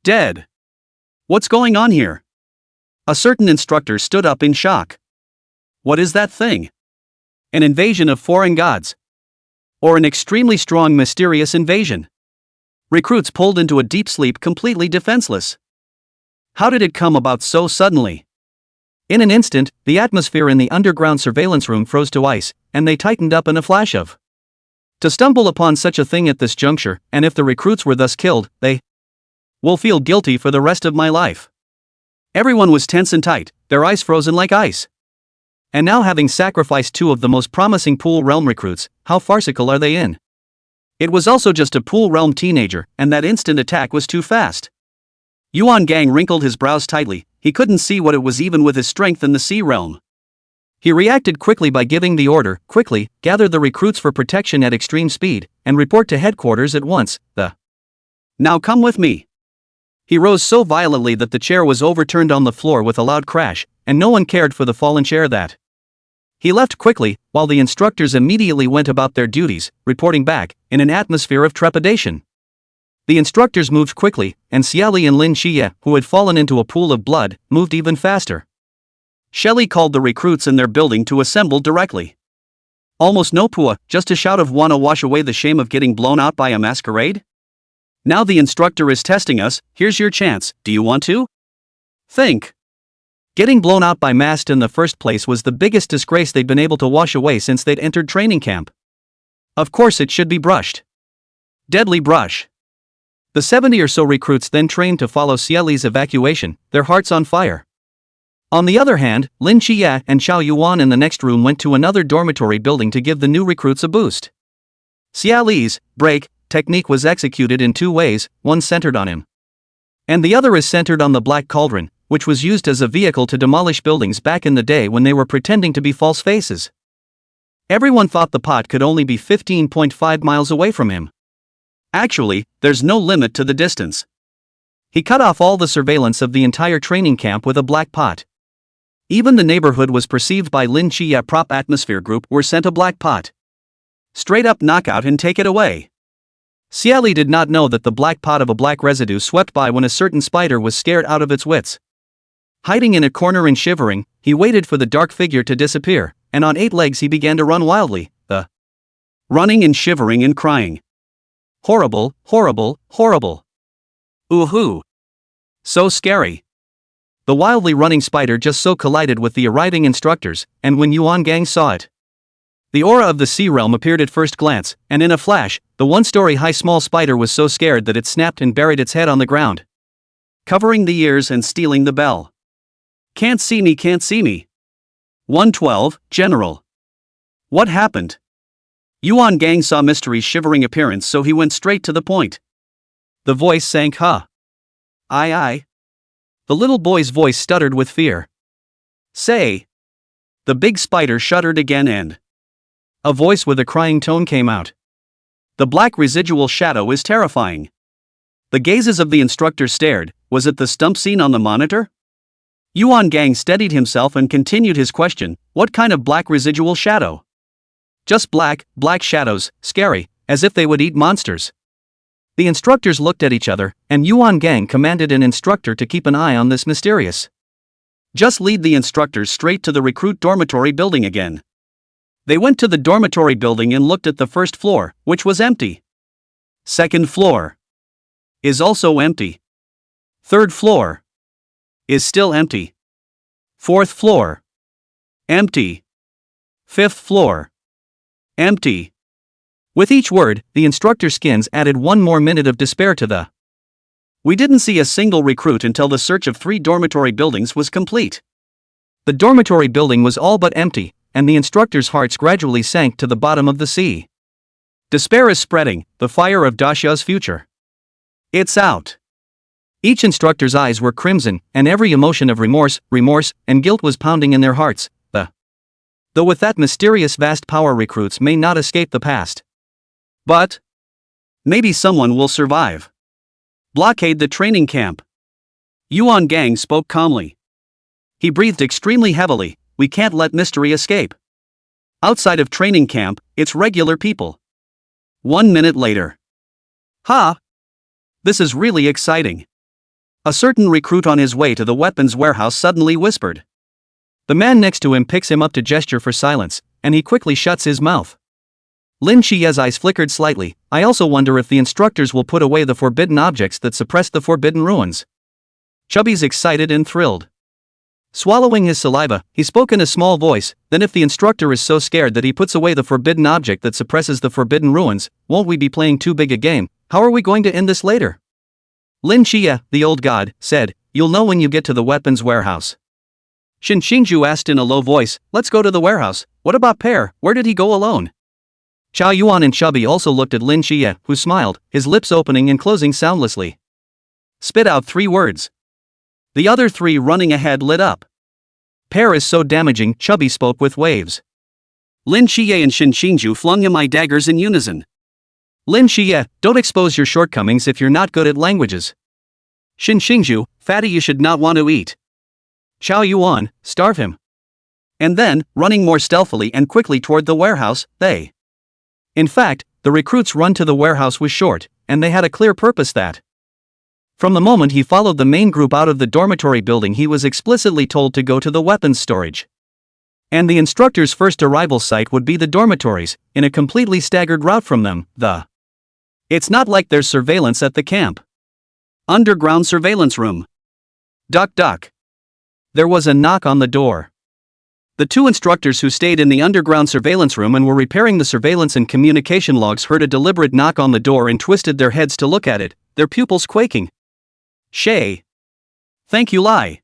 A: Dead. What's going on here? A certain instructor stood up in shock. What is that thing? An invasion of foreign gods? Or an extremely strong mysterious invasion? Recruits pulled into a deep sleep completely defenseless. How did it come about so suddenly? In an instant, the atmosphere in the underground surveillance room froze to ice, and they tightened up in a flash of. To stumble upon such a thing at this juncture, and if the recruits were thus killed, they will feel guilty for the rest of my life. Everyone was tense and tight, their eyes frozen like ice. And now, having sacrificed 2 of the most promising Pool Realm recruits, how farcical are they in? It was also just a Pool Realm teenager, and that instant attack was too fast. Yuan Gang wrinkled his brows tightly. He couldn't see what it was even with his strength in the Sea Realm. He reacted quickly by giving the order, quickly, gather the recruits for protection at extreme speed, and report to headquarters at once. Now come with me. He rose so violently that the chair was overturned on the floor with a loud crash, and no one cared for the fallen chair that. He left quickly, while the instructors immediately went about their duties, reporting back, in an atmosphere of trepidation. The instructors moved quickly, and Xie Li and Lin Qiye, who had fallen into a pool of blood, moved even faster. Xie Li called the recruits in their building to assemble directly. Almost no pua, just a shout of wanna wash away the shame of getting blown out by a masquerade? Now the instructor is testing us, here's your chance, do you want to? Think. Getting blown out by Mast in the first place was the biggest disgrace they'd been able to wash away since they'd entered training camp. Of course it should be brushed. Deadly brush. The 70 or so recruits then trained to follow Xie Li's evacuation, their hearts on fire. On the other hand, Lin Qiye and Xiao Yuan in the next room went to another dormitory building to give the new recruits a boost. Xie Li's break technique was executed in 2 ways, one centered on him. And the other is centered on the Black Cauldron, which was used as a vehicle to demolish buildings back in the day when they were pretending to be false faces. Everyone thought the pot could only be 15.5 miles away from him. Actually, there's no limit to the distance. He cut off all the surveillance of the entire training camp with a black pot. Even the neighborhood was perceived by Lin Qiye prop atmosphere group were sent a black pot. Straight up knockout and take it away. Xie Li did not know that the black pot of a black residue swept by when a certain spider was scared out of its wits. Hiding in a corner and shivering, he waited for the dark figure to disappear, and on 8 legs he began to run wildly, running and shivering and crying. Horrible, horrible, horrible. Ooh-hoo. So scary. The wildly running spider just so collided with the arriving instructors, and when Yuan Gang saw it, the aura of the Sea Realm appeared at first glance, and in a flash, the 1-story-high small spider was so scared that it snapped and buried its head on the ground, covering the ears and stealing the bell. Can't see me, can't see me. 112, General. What happened? Yuan Gang saw Mystery's shivering appearance, so he went straight to the point. The voice sank. Aye. The little boy's voice stuttered with fear. Say. The big spider shuddered again and a voice with a crying tone came out. The black residual shadow is terrifying. The gazes of the instructors stared. Was it the stump scene on the monitor? Yuan Gang steadied himself and continued his question. What kind of black residual shadow? Just black shadows, scary, as if they would eat monsters. The instructors looked at each other, and Yuan Gang commanded an instructor to keep an eye on this mysterious. Just lead the instructors straight to the recruit dormitory building again. They went to the dormitory building and looked at the first floor, which was empty. Second floor is also empty. Third floor is still empty. Fourth floor empty. Fifth floor empty. With each word, the instructor skins added 1 more minute of despair to the. We didn't see a single recruit until the search of 3 dormitory buildings was complete. The dormitory building was all but empty, and the instructors' hearts gradually sank to the bottom of the sea. Despair is spreading, the fire of Daxia's future. It's out. Each instructor's eyes were crimson, and every emotion of remorse, and guilt was pounding in their hearts. Though with that mysterious vast power, recruits may not escape the past. But maybe someone will survive. Blockade the training camp. Yuan Gang spoke calmly. He breathed extremely heavily. We can't let Mystery escape. Outside of training camp, it's regular people. 1 minute later. This is really exciting. A certain recruit on his way to the weapons warehouse suddenly whispered. The man next to him picks him up to gesture for silence, and he quickly shuts his mouth. Lin Qiye's eyes flickered slightly. I also wonder if the instructors will put away the forbidden objects that suppress the forbidden ruins. Chubby's excited and thrilled. Swallowing his saliva, he spoke in a small voice. Then if the instructor is so scared that he puts away the forbidden object that suppresses the forbidden ruins, won't we be playing too big a game? How are we going to end this later? Lin Qiye, the old god, said, you'll know when you get to the weapons warehouse. Shin Xingju asked in a low voice. Let's go to the warehouse. What about Pear? Where did he go alone? Chao Yuan and Chubby also looked at Lin Qiye, who smiled, his lips opening and closing soundlessly. Spit out 3 words. The other 3 running ahead lit up. Pear is so damaging, Chubby spoke with waves. Lin Qiye and Shin Xingju flung him daggers in unison. Lin Qiye, don't expose your shortcomings if you're not good at languages. Shin Xingju, fatty you should not want to eat. Chao Yuan, starve him. And then, running more stealthily and quickly toward the warehouse, they. In fact, the recruit's run to the warehouse was short, and they had a clear purpose that. From the moment he followed the main group out of the dormitory building, he was explicitly told to go to the weapons storage. And the instructor's first arrival site would be the dormitories, in a completely staggered route from them, It's not like there's surveillance at the camp. Underground surveillance room. Duck duck. There was a knock on the door. The 2 instructors who stayed in the underground surveillance room and were repairing the surveillance and communication logs heard a deliberate knock on the door and twisted their heads to look at it, their pupils quaking. Xie. Thank you, Li.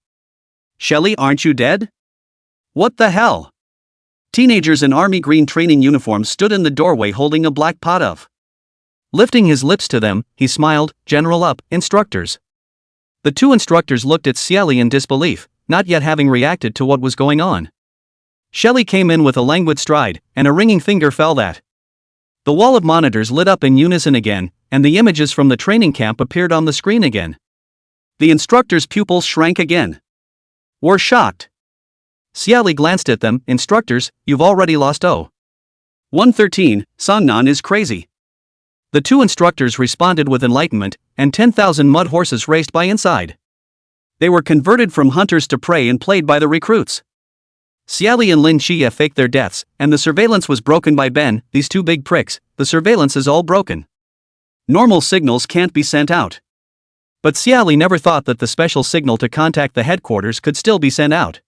A: Xie Li, aren't you dead? What the hell? Teenagers in army green training uniforms stood in the doorway holding a black pot of. Lifting his lips to them, he smiled, General up, instructors. The 2 instructors looked at Xie Li in disbelief, not yet having reacted to what was going on. Xie Li came in with a languid stride, and a ringing finger fell that. The wall of monitors lit up in unison again, and the images from the training camp appeared on the screen again. The instructors' pupils shrank again. Were shocked. Xie Li glanced at them. Instructors, you've already lost 113, Sangnan is crazy. The 2 instructors responded with enlightenment, and 10,000 mud horses raced by inside. They were converted from hunters to prey and played by the recruits. Xie Li and Lin Qiye faked their deaths, and the surveillance was broken by Ben, these 2 big pricks. The surveillance is all broken. Normal signals can't be sent out. But Xie Li never thought that the special signal to contact the headquarters could still be sent out.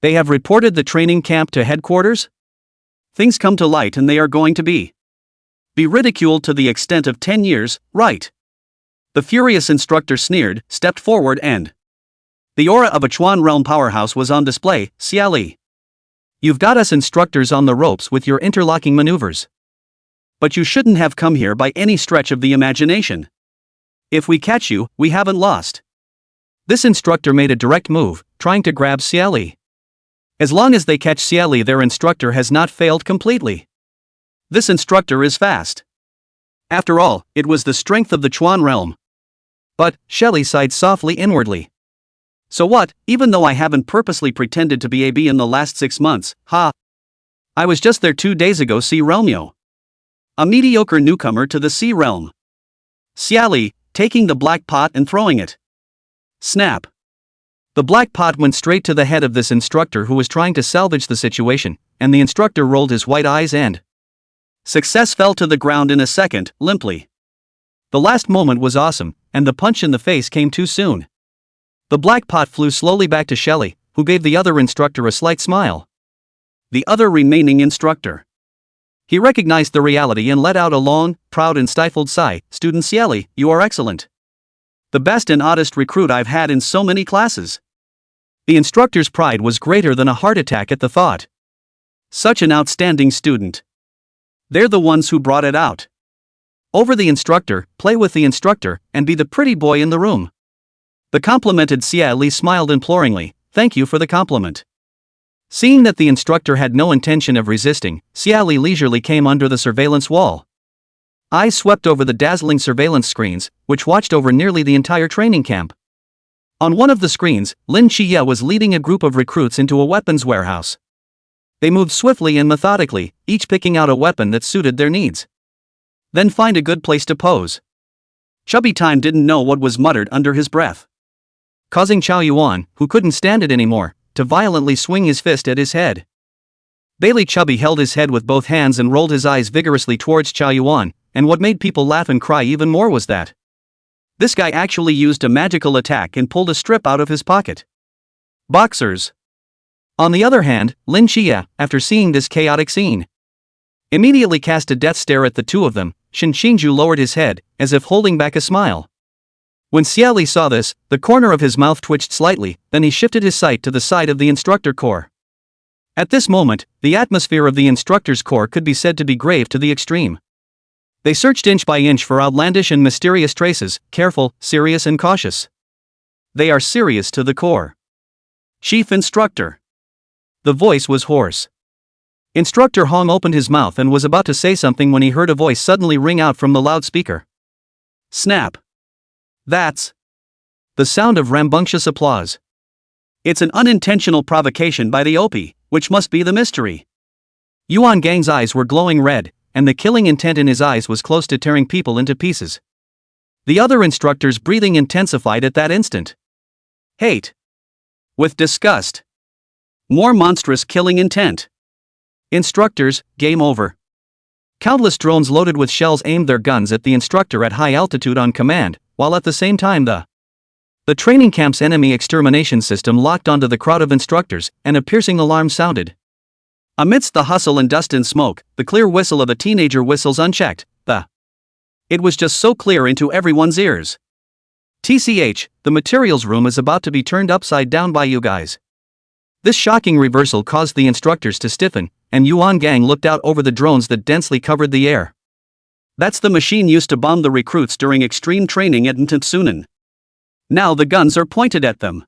A: They have reported the training camp to headquarters? Things come to light and they are going to be ridiculed to the extent of 10 years, right? The furious instructor sneered, stepped forward and. The aura of a Chuan realm powerhouse was on display. Xie Li. You've got us instructors on the ropes with your interlocking maneuvers. But you shouldn't have come here by any stretch of the imagination. If we catch you, we haven't lost. This instructor made a direct move, trying to grab Xie Li. As long as they catch Xie Li, their instructor has not failed completely. This instructor is fast. After all, it was the strength of the Chuan realm. But, Xie Li sighed softly inwardly. So what, even though I haven't purposely pretended to be AB in the last 6 months, I was just there 2 days ago. Sea Realmio. A mediocre newcomer to the Sea Realm. Xie Li, taking the black pot and throwing it. Snap. The black pot went straight to the head of this instructor who was trying to salvage the situation, and the instructor rolled his white eyes and success fell to the ground in a second, limply. The last moment was awesome, and the punch in the face came too soon. The black pot flew slowly back to Xie Li, who gave the other instructor a slight smile. The other remaining instructor. He recognized the reality and let out a long, proud and stifled sigh. Student Xie Li, you are excellent. The best and oddest recruit I've had in so many classes. The instructor's pride was greater than a heart attack at the thought. Such an outstanding student. They're the ones who brought it out. Over the instructor, play with the instructor, and be the pretty boy in the room. The complimented Xie Li smiled imploringly. Thank you for the compliment. Seeing that the instructor had no intention of resisting, Xie Li leisurely came under the surveillance wall. Eyes swept over the dazzling surveillance screens, which watched over nearly the entire training camp. On one of the screens, Lin Qiye was leading a group of recruits into a weapons warehouse. They moved swiftly and methodically, each picking out a weapon that suited their needs. Then find a good place to pose. Chubby Time didn't know what was muttered under his breath, causing Chao Yuan, who couldn't stand it anymore, to violently swing his fist at his head. Bailey Chubby held his head with both hands and rolled his eyes vigorously towards Chao Yuan, and what made people laugh and cry even more was that this guy actually used a magical attack and pulled a strip out of his pocket. Boxers. On the other hand, Lin Qiye, after seeing this chaotic scene, immediately cast a death stare at the 2 of them. Shin Xingju lowered his head, as if holding back a smile. When Xie Li saw this, the corner of his mouth twitched slightly, then he shifted his sight to the side of the instructor core. At this moment, the atmosphere of the instructor's core could be said to be grave to the extreme. They searched inch by inch for outlandish and mysterious traces, careful, serious and cautious. They are serious to the core. Chief Instructor. The voice was hoarse. Instructor Hong opened his mouth and was about to say something when he heard a voice suddenly ring out from the loudspeaker. Snap. That's the sound of rambunctious applause. It's an unintentional provocation by the OP, which must be the mystery. Yuan Gang's eyes were glowing red, and the killing intent in his eyes was close to tearing people into pieces. The other instructor's breathing intensified at that instant. Hate. With disgust. More monstrous killing intent. Instructors, game over. Countless drones loaded with shells aimed their guns at the instructor at high altitude on command, while at the same time the training camp's enemy extermination system locked onto the crowd of instructors, and a piercing alarm sounded. Amidst the hustle and dust and smoke, the clear whistle of a teenager whistles unchecked. It was just so clear into everyone's ears. TCH, the materials room is about to be turned upside down by you guys. This shocking reversal caused the instructors to stiffen, and Yuan Gang looked out over the drones that densely covered the air. That's the machine used to bomb the recruits during extreme training at Ntsunan. Now the guns are pointed at them.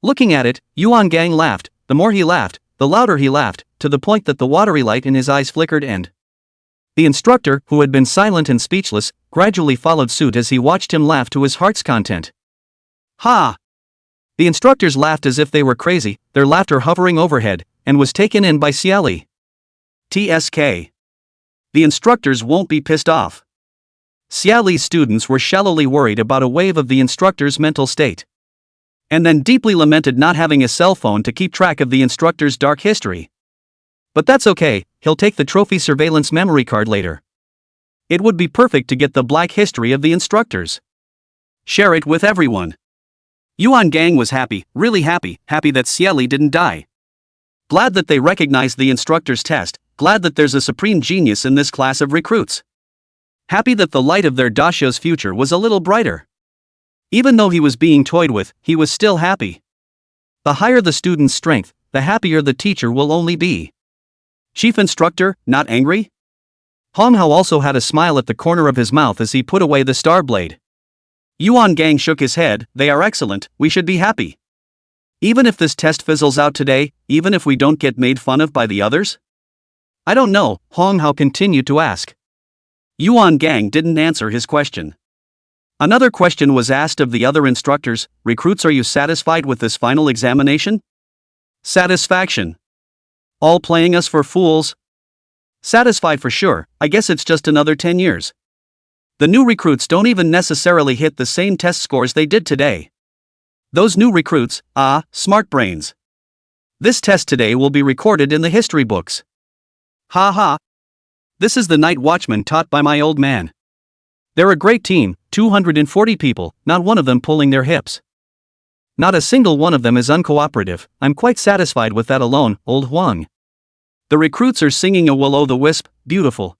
A: Looking at it, Yuan Gang laughed. The more he laughed, the louder he laughed, to the point that the watery light in his eyes flickered and the instructor, who had been silent and speechless, gradually followed suit as he watched him laugh to his heart's content. Ha! The instructors laughed as if they were crazy, their laughter hovering overhead, and was taken in by Xie Li. TSK. The instructors won't be pissed off. Xie Li's students were shallowly worried about a wave of the instructor's mental state. And then deeply lamented not having a cell phone to keep track of the instructor's dark history. But that's okay, he'll take the trophy surveillance memory card later. It would be perfect to get the black history of the instructors. Share it with everyone. Yuan Gang was happy, really happy that Xie Li didn't die. Glad that they recognized the instructor's test, glad that there's a supreme genius in this class of recruits. Happy that the light of their daxia's future was a little brighter. Even though he was being toyed with, he was still happy. The higher the student's strength, the happier the teacher will only be. Chief Instructor, not angry? Hong Hao also had a smile at the corner of his mouth as he put away the star blade. Yuan Gang shook his head. They are excellent, we should be happy. Even if this test fizzles out today, even if we don't get made fun of by the others? I don't know, Hong Hao continued to ask. Yuan Gang didn't answer his question. Another question was asked of the other instructors. Recruits, are you satisfied with this final examination? Satisfaction. All playing us for fools? Satisfied for sure, I guess it's just another 10 years. The new recruits don't even necessarily hit the same test scores they did today. Those new recruits, smart brains. This test today will be recorded in the history books. Ha ha. This is the night watchman taught by my old man. They're a great team, 240 people, not one of them pulling their hips. Not a single one of them is uncooperative. I'm quite satisfied with that alone, old Huang. The recruits are singing a will-o'-the-wisp, beautiful.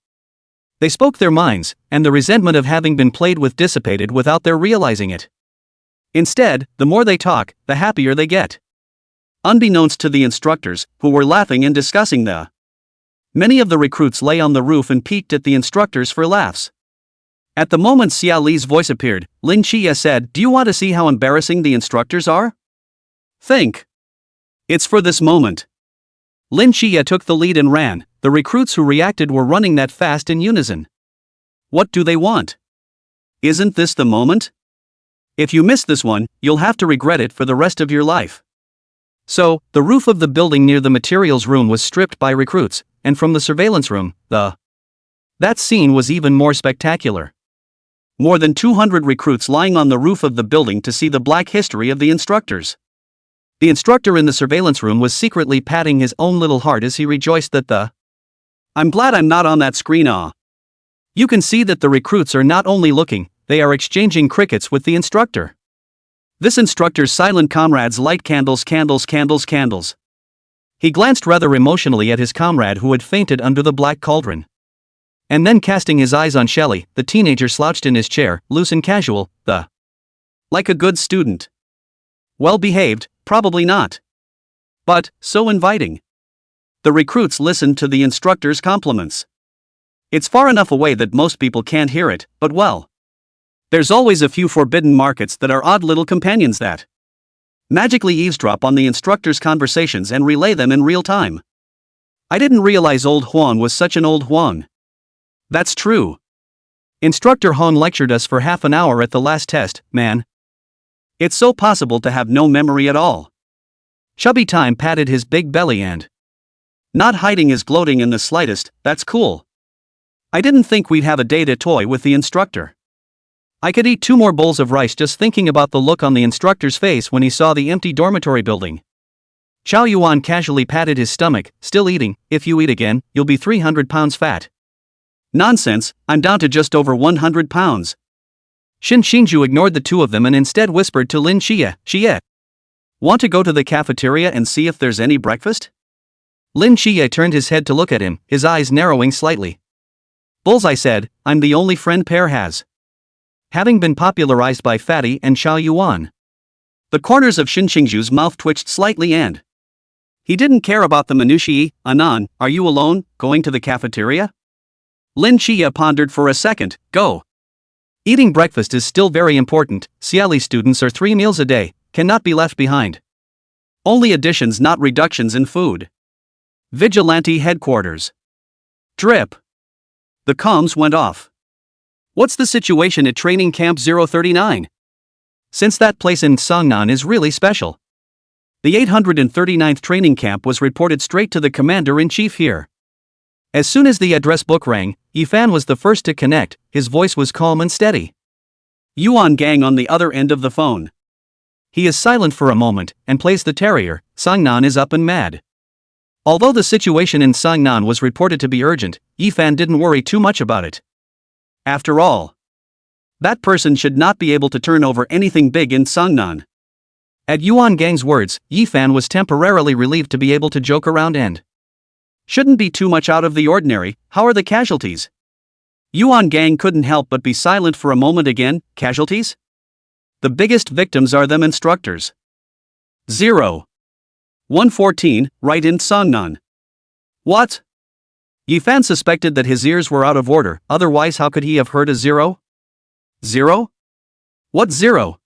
A: They spoke their minds, and the resentment of having been played with dissipated without their realizing it. Instead, the more they talk, the happier they get. Unbeknownst to the instructors, who were laughing and discussing many of the recruits lay on the roof and peeked at the instructors for laughs. At the moment Xie Li's voice appeared, Lin Qiye said, "Do you want to see how embarrassing the instructors are? Think. It's for this moment." Lin Qiye took the lead and ran. The recruits who reacted were running that fast in unison. What do they want? Isn't this the moment? If you miss this one, you'll have to regret it for the rest of your life. So, the roof of the building near the materials room was stripped by recruits, and from the surveillance room, that scene was even more spectacular. More than 200 recruits lying on the roof of the building to see the black history of the instructors. The instructor in the surveillance room was secretly patting his own little heart as he rejoiced that I'm glad I'm not on that screen. You can see that the recruits are not only looking, they are exchanging crickets with the instructor. This instructor's silent comrades light candles. He glanced rather emotionally at his comrade who had fainted under the black cauldron. And then casting his eyes on Xie Li, the teenager slouched in his chair, loose and casual, Like a good student. Well behaved, probably not. But, so inviting. The recruits listened to the instructor's compliments. It's far enough away that most people can't hear it, but well. There's always a few forbidden markets that are odd little companions that magically eavesdrop on the instructor's conversations and relay them in real time. I didn't realize old Huang was such an old Huang. That's true. Instructor Huang lectured us for half an hour at the last test, man. It's so possible to have no memory at all. Chubby Time patted his big belly and not hiding his gloating in the slightest. That's cool. I didn't think we'd have a day to toy with the instructor. I could eat 2 more bowls of rice just thinking about the look on the instructor's face when he saw the empty dormitory building. Chow Yuan casually patted his stomach, still eating. If you eat again, you'll be 300 pounds fat. Nonsense, I'm down to just over 100 pounds. Shin Xingju ignored the two of them and instead whispered to Lin Qiye, Qiye. Want to go to the cafeteria and see if there's any breakfast? Lin Qiye turned his head to look at him, his eyes narrowing slightly. Bullseye said, I'm the only friend Pear has. Having been popularized by Fatty and Chow Yuan. The corners of Shin Xingju's mouth twitched slightly and he didn't care about the minutiae. Anan, are you alone, going to the cafeteria? Lin Qiye pondered for a second. Go. Eating breakfast is still very important. Xie Li students are 3 meals a day, cannot be left behind. Only additions, not reductions in food. Vigilante headquarters. Drip. The comms went off. What's the situation at Training Camp 039? Since that place in Songnan is really special. The 839th training camp was reported straight to the commander-in-chief here. As soon as the address book rang, Yifan was the first to connect. His voice was calm and steady. Yuan Gang on the other end of the phone. He is silent for a moment, and plays the terrier. Songnan is up and mad. Although the situation in Songnan was reported to be urgent, Yifan didn't worry too much about it. After all, that person should not be able to turn over anything big in Songnan. At Yuan Gang's words, Yifan was temporarily relieved to be able to joke around and shouldn't be too much out of the ordinary. How are the casualties? Yuan Gang couldn't help but be silent for a moment again. Casualties? The biggest victims are them instructors. 0. 114, right in Songnan. What? Yifan suspected that his ears were out of order, otherwise how could he have heard a 0? 0? What 0?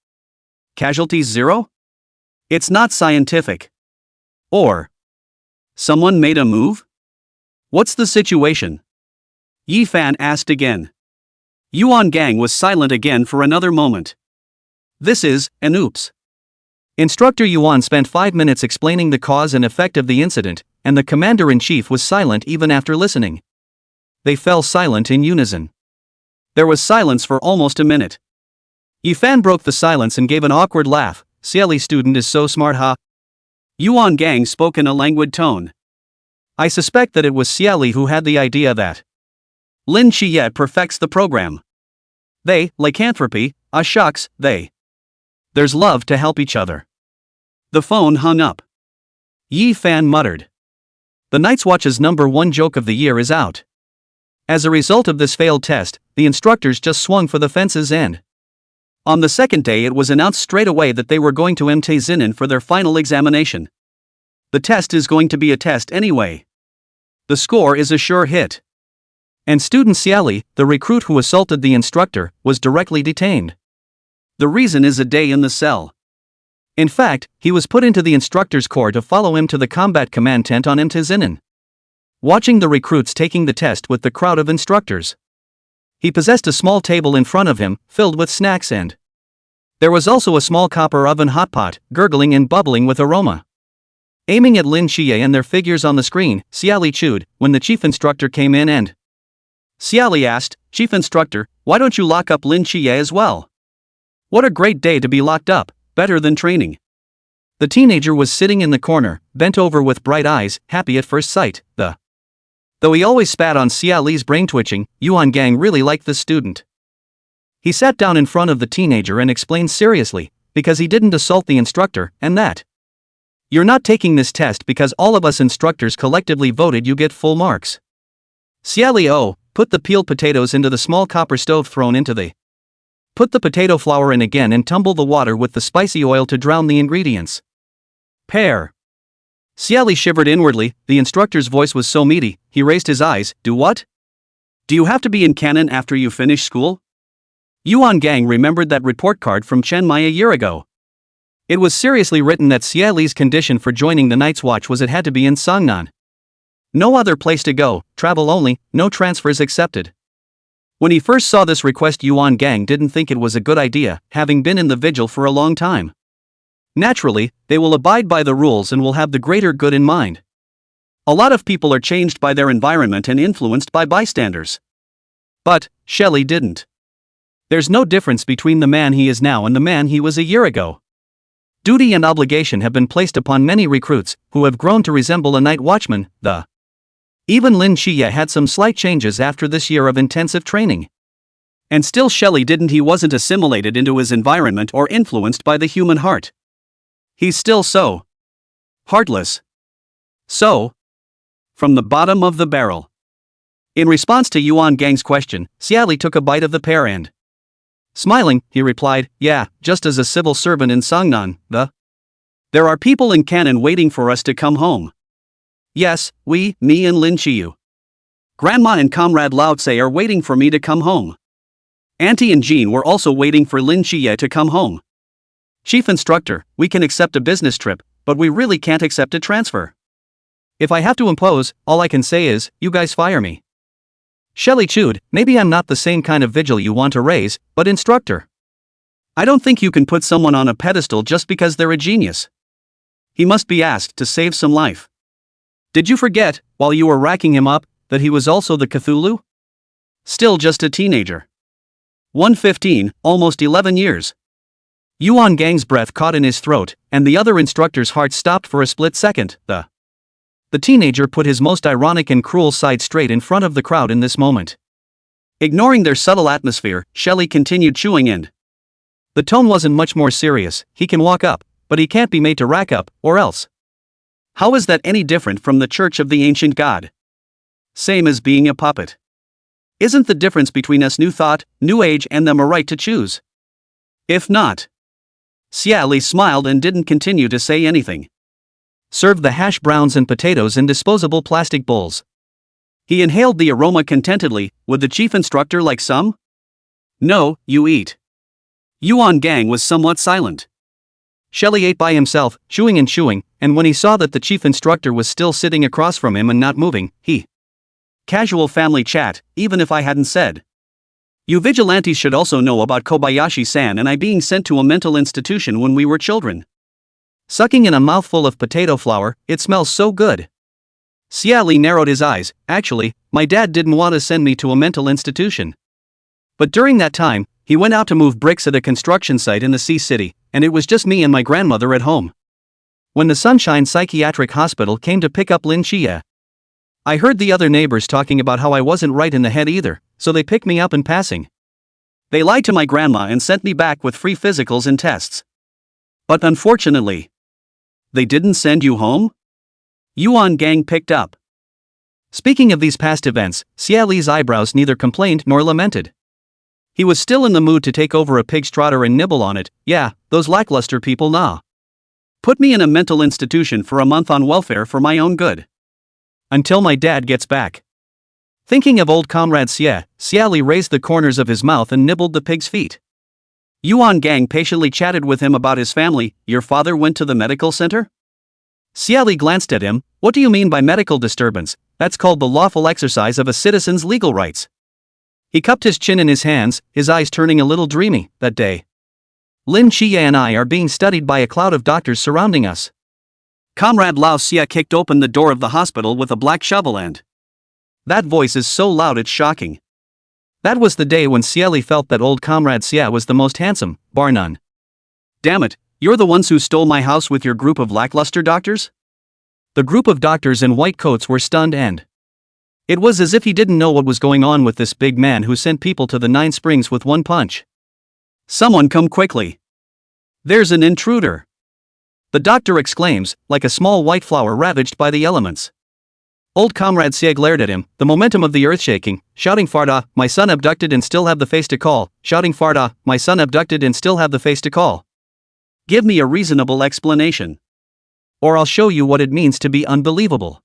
A: Casualties 0? It's not scientific. Or someone made a move? What's the situation? Yifan asked again. Yuan Gang was silent again for another moment. This is an oops. Instructor Yuan spent 5 minutes explaining the cause and effect of the incident, and the commander-in-chief was silent even after listening. They fell silent in unison. There was silence for almost a minute. Yifan broke the silence and gave an awkward laugh. Xie Li student is so smart, huh? Yuan Gang spoke in a languid tone. I suspect that it was Xie Li who had the idea that Lin Qiye perfects the program. They, lycanthropy, ah shucks, they. There's love to help each other. The phone hung up. Yifan muttered. The Night's Watch's #1 joke of the year is out. As a result of this failed test, the instructors just swung for the fences and on the second day it was announced straight away that they were going to MT Zinin for their final examination. The test is going to be a test anyway. The score is a sure hit. And student Xie Li, the recruit who assaulted the instructor, was directly detained. The reason is a day in the cell. In fact, he was put into the instructor's corps to follow him to the combat command tent on MT Zinin. Watching the recruits taking the test with the crowd of instructors. He possessed a small table in front of him, filled with snacks and there was also a small copper oven hotpot, gurgling and bubbling with aroma. Aiming at Lin Qiye and their figures on the screen, Xie Li chewed, when the chief instructor came in and Xie Li asked, Chief Instructor, why don't you lock up Lin Qiye as well? What a great day to be locked up, better than training. The teenager was sitting in the corner, bent over with bright eyes, happy at first sight. Though he always spat on Xie Li's brain twitching, Yuan Gang really liked the student. He sat down in front of the teenager and explained seriously, because he didn't assault the instructor, and that you're not taking this test because all of us instructors collectively voted you get full marks. Xie Li put the peeled potatoes into the small copper stove thrown into the put the potato flour in again and tumble the water with the spicy oil to drown the ingredients. Pear. Xie Li shivered inwardly. The instructor's voice was so meaty, he raised his eyes. Do what? Do you have to be in canon after you finish school? Yuan Gang remembered that report card from Chen Mai a year ago. It was seriously written that Xie Li's condition for joining the Night's Watch was it had to be in Sangnan. No other place to go, travel only, no transfers accepted. When he first saw this request, Yuan Gang didn't think it was a good idea, having been in the vigil for a long time. Naturally, they will abide by the rules and will have the greater good in mind. A lot of people are changed by their environment and influenced by bystanders. But Xie Li didn't. There's no difference between the man he is now and the man he was a year ago. Duty and obligation have been placed upon many recruits, who have grown to resemble a night watchman. Even Lin Qiye had some slight changes after this year of intensive training. And still Xie Li didn't. He wasn't assimilated into his environment or influenced by the human heart. He's still so heartless. So, from the bottom of the barrel. In response to Yuan Gang's question, Xie Li took a bite of the pear and, smiling, he replied, yeah, just as a civil servant in Sangnan, there are people in canon waiting for us to come home. Yes, me and Lin Qiye. Grandma and Comrade Lao Tse are waiting for me to come home. Auntie and Jean were also waiting for Lin Qiye to come home. Chief Instructor, we can accept a business trip, but we really can't accept a transfer. If I have to impose, all I can say is, you guys fire me. Xie Li chewed. Maybe I'm not the same kind of vigil you want to raise, but instructor. I don't think you can put someone on a pedestal just because they're a genius. He must be asked to save some life. Did you forget, while you were racking him up, that he was also the Cthulhu? Still just a teenager. 115, almost 11 years. Yuan Gang's breath caught in his throat, and the other instructor's heart stopped for a split second. The teenager put his most ironic and cruel side straight in front of the crowd in this moment. Ignoring their subtle atmosphere, Xie Li continued chewing and the tone wasn't much more serious. He can walk up, but he can't be made to rack up, or else. How is that any different from the Church of the Ancient God? Same as being a puppet. Isn't the difference between us New Thought, New Age and them a right to choose? If not. Xie Li smiled and didn't continue to say anything. Served the hash browns and potatoes in disposable plastic bowls. He inhaled the aroma contentedly. Would the chief instructor like some? No, you eat. Yuan Gang was somewhat silent. Xie Li ate by himself, chewing, and when he saw that the chief instructor was still sitting across from him and not moving, he casual family chat, even if I hadn't said. You vigilantes should also know about Kobayashi-san and I being sent to a mental institution when we were children. Sucking in a mouthful of potato flour, it smells so good. Xie Li narrowed his eyes. Actually, my dad didn't want to send me to a mental institution. But during that time, he went out to move bricks at a construction site in the Sea City, and it was just me and my grandmother at home. When the Sunshine Psychiatric Hospital came to pick up Lin Qiye, I heard the other neighbors talking about how I wasn't right in the head either, so they picked me up in passing. They lied to my grandma and sent me back with free physicals and tests. But unfortunately, they didn't send you home? Yuan Gang picked up. Speaking of these past events, Xie Li's eyebrows neither complained nor lamented. He was still in the mood to take over a pig's trotter and nibble on it. Yeah, those lackluster people, nah. Put me in a mental institution for a month on welfare for my own good. Until my dad gets back. Thinking of old comrade Xie Li raised the corners of his mouth and nibbled the pig's feet. Yuan Gang patiently chatted with him about his family. Your father went to the medical center? Xie Li glanced at him. What do you mean by medical disturbance? That's called the lawful exercise of a citizen's legal rights. He cupped his chin in his hands, his eyes turning a little dreamy. That day, Lin Qiye and I are being studied by a cloud of doctors surrounding us. Comrade Lao Xie kicked open the door of the hospital with a black shovel and that voice is so loud it's shocking. That was the day when Xie Li felt that old comrade Xie was the most handsome, bar none. Damn it, you're the ones who stole my house with your group of lackluster doctors? The group of doctors in white coats were stunned and it was as if he didn't know what was going on with this big man who sent people to the Nine Springs with one punch. Someone come quickly. There's an intruder. The doctor exclaims, like a small white flower ravaged by the elements. Old comrade Xie glared at him, the momentum of the earth shaking, shouting Farda, my son abducted and still have the face to call, shouting Farda, my son abducted and still have the face to call. Give me a reasonable explanation. Or I'll show you what it means to be unbelievable.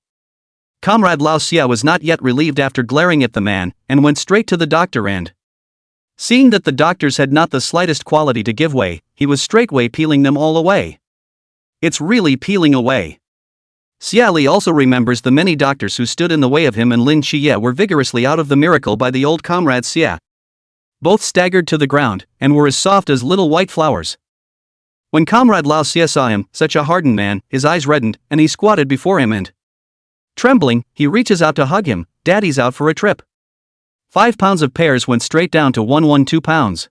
A: Comrade Lao Xie was not yet relieved after glaring at the man, and went straight to the doctor and, seeing that the doctors had not the slightest quality to give way, he was straightway peeling them all away. It's really peeling away. Xie Li also remembers the many doctors who stood in the way of him and Lin Qiye were vigorously out of the miracle by the old comrade Xie. Both staggered to the ground, and were as soft as little white flowers. When comrade Lao Xie saw him, such a hardened man, his eyes reddened, and he squatted before him and, trembling, he reaches out to hug him. Daddy's out for a trip. 5 pounds of pears went straight down to 112 pounds.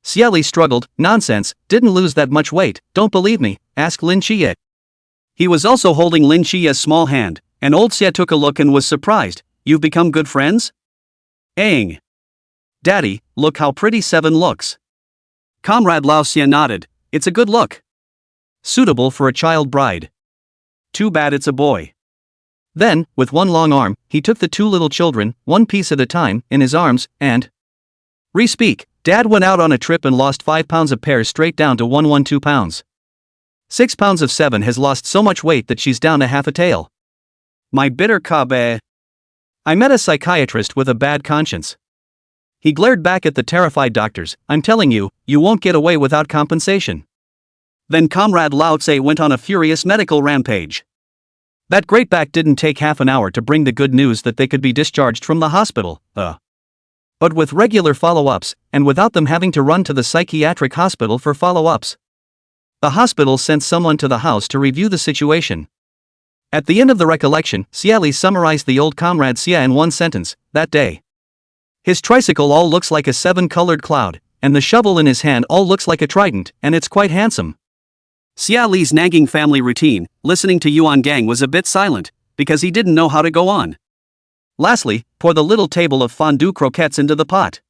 A: Xie Li struggled, nonsense, didn't lose that much weight, don't believe me, ask Lin Qiye. He was also holding Lin Qiye's small hand, and old Xie took a look and was surprised. You've become good friends? Aang. Daddy, look how pretty 7 looks. Comrade Lao Xie nodded. It's a good look. Suitable for a child bride. Too bad it's a boy. Then, with one long arm, he took the 2 little children, one piece at a time, in his arms, and re-speak, Dad went out on a trip and lost 5 pounds of pears straight down to 112 pounds. 6 pounds of 7 has lost so much weight that she's down to half a tail. My bitter kabe. I met a psychiatrist with a bad conscience. He glared back at the terrified doctors. I'm telling you, you won't get away without compensation. Then Comrade Lao Tse went on a furious medical rampage. That great back didn't take half an hour to bring the good news that they could be discharged from the hospital, but with regular follow-ups, and without them having to run to the psychiatric hospital for follow-ups. The hospital sent someone to the house to review the situation. At the end of the recollection, Xie Li summarized the old comrade Xie in one sentence, that day. His tricycle all looks like a 7-colored cloud, and the shovel in his hand all looks like a trident, and it's quite handsome. Xie Li's nagging family routine, listening to Yuan Gang was a bit silent, because he didn't know how to go on. Lastly, pour the little table of fondue croquettes into the pot.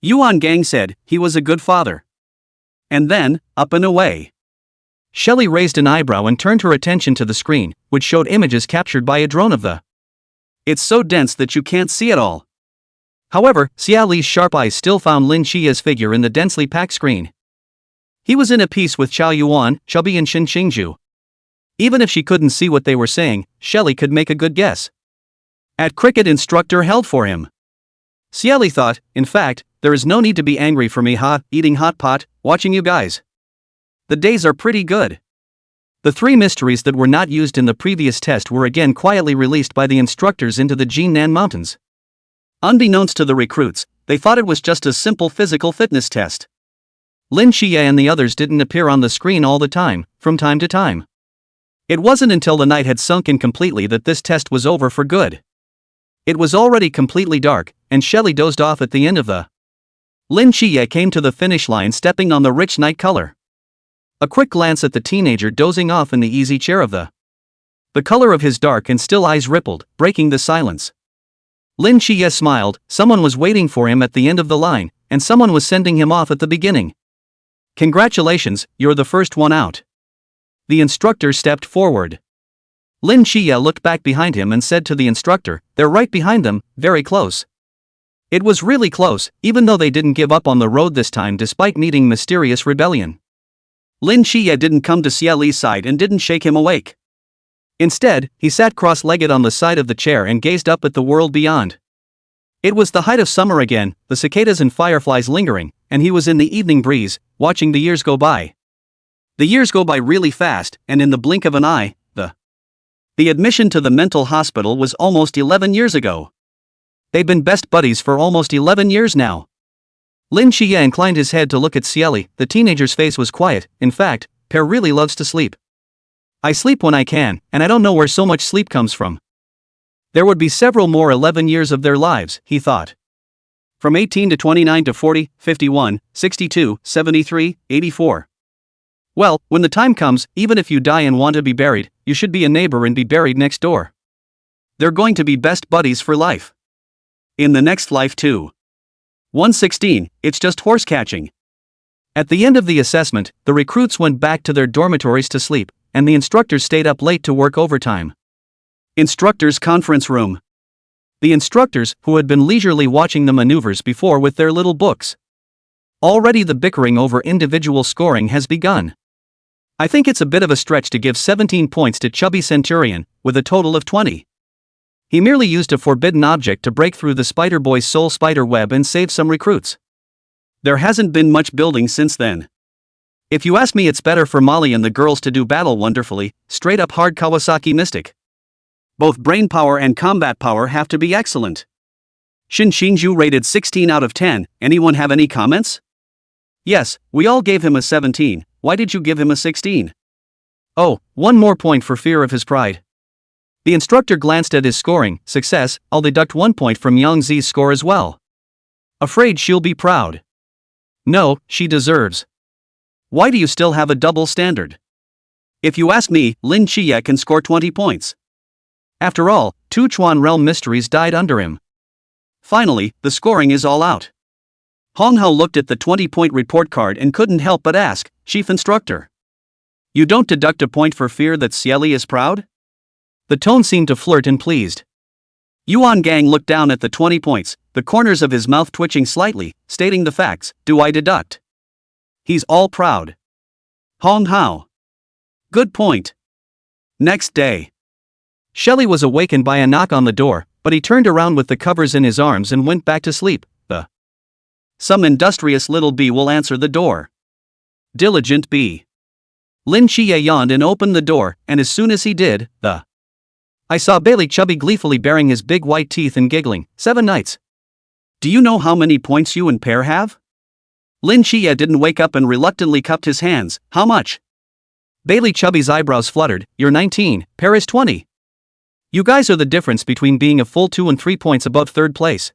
A: Yuan Gang said, he was a good father. And then, up and away. Shelley raised an eyebrow and turned her attention to the screen, which showed images captured by a drone of the. It's so dense that you can't see it all. However, Xie Li's sharp eyes still found Lin Qiye's figure in the densely packed screen. He was in a piece with Chao Yuan, Chubby and Xin Xingzhu. Even if she couldn't see what they were saying, Shelley could make a good guess. At cricket instructor held for him. Xie Li thought, in fact, there is no need to be angry for me eating hot pot, watching you guys. The days are pretty good. The 3 mysteries that were not used in the previous test were again quietly released by the instructors into the Jinnan Mountains. Unbeknownst to the recruits, they thought it was just a simple physical fitness test. Lin Qiye and the others didn't appear on the screen all the time, from time to time. It wasn't until the night had sunk in completely that this test was over for good. It was already completely dark, and Shelley dozed off at the end of the. Lin Qiye came to the finish line stepping on the rich night color. A quick glance at the teenager dozing off in the easy chair of the. The color of his dark and still eyes rippled, breaking the silence. Lin Qiye smiled, someone was waiting for him at the end of the line, and someone was sending him off at the beginning. Congratulations, you're the first one out. The instructor stepped forward. Lin Qiye looked back behind him and said to the instructor, they're right behind them, very close. It was really close, even though they didn't give up on the road this time despite meeting mysterious rebellion. Lin Qiye didn't come to Xie Li's side and didn't shake him awake. Instead, he sat cross-legged on the side of the chair and gazed up at the world beyond. It was the height of summer again, the cicadas and fireflies lingering, and he was in the evening breeze, watching the years go by. The years go by really fast, and in the blink of an eye, the admission to the mental hospital was almost 11 years ago. They've been best buddies for almost 11 years now. Lin Qiye inclined his head to look at Xie Li. The teenager's face was quiet. In fact, Pear really loves to sleep. I sleep when I can, and I don't know where so much sleep comes from. There would be several more 11 years of their lives, he thought. From 18 to 29 to 40, 51, 62, 73, 84. Well, when the time comes, even if you die and want to be buried, you should be a neighbor and be buried next door. They're going to be best buddies for life. In the next life too. 116, it's just horse catching. At the end of the assessment, the recruits went back to their dormitories to sleep, and the instructors stayed up late to work overtime. Instructors' conference room. The instructors, who had been leisurely watching the maneuvers before with their little books. Already the bickering over individual scoring has begun. I think it's a bit of a stretch to give 17 points to Chubby Centurion, with a total of 20. He merely used a forbidden object to break through the Spider Boy's soul spider web and save some recruits. There hasn't been much building since then. If you ask me, it's better for Molly and the girls to do battle wonderfully, straight up hard Kawasaki Mystic. Both brain power and combat power have to be excellent. Shin Shinju rated 16 out of 10, anyone have any comments? Yes, we all gave him a 17, why did you give him a 16? Oh, one more point for fear of his pride. The instructor glanced at his scoring, success, I'll deduct 1 point from Yang Zi's score as well. Afraid she'll be proud. No, she deserves. Why do you still have a double standard? If you ask me, Lin Qiye can score 20 points. After all, 2 Chuan Realm mysteries died under him. Finally, the scoring is all out. Hong Hao looked at the 20-point report card and couldn't help but ask, Chief Instructor. You don't deduct a point for fear that Xie Li is proud? The tone seemed to flirt and pleased. Yuan Gang looked down at the 20 points, the corners of his mouth twitching slightly, stating the facts, do I deduct? He's all proud. Hong Hao. Good point. Next day. Shelley was awakened by a knock on the door, but he turned around with the covers in his arms and went back to sleep. Some industrious little bee will answer the door. Diligent bee. Lin Qiye yawned and opened the door, and as soon as he did, I saw Bailey Chubby gleefully baring his big white teeth and giggling, 7 nights. Do you know how many points you and Pear have? Lin Qiye didn't wake up and reluctantly cupped his hands, how much? Bailey Chubby's eyebrows fluttered, you're 19, Pear is 20. You guys are the difference between being a full 2 and 3 points above third place.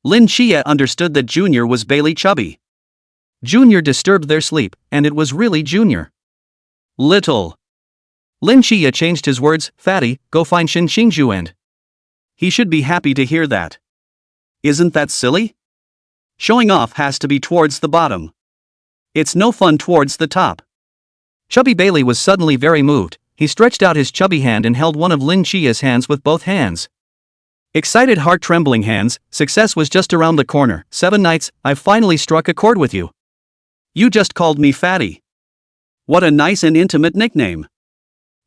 A: Lin Qiye understood that Junior was Bailey Chubby. Junior disturbed their sleep, and it was really Junior. Little. Lin Qiye changed his words, fatty, go find Shin Xingju and. He should be happy to hear that. Isn't that silly? Showing off has to be towards the bottom. It's no fun towards the top. Chubby Bailey was suddenly very moved. He stretched out his chubby hand and held one of Lin Qiye's hands with both hands. Excited, heart-trembling hands, success was just around the corner. 7 nights, I've finally struck a chord with you. You just called me fatty. What a nice and intimate nickname.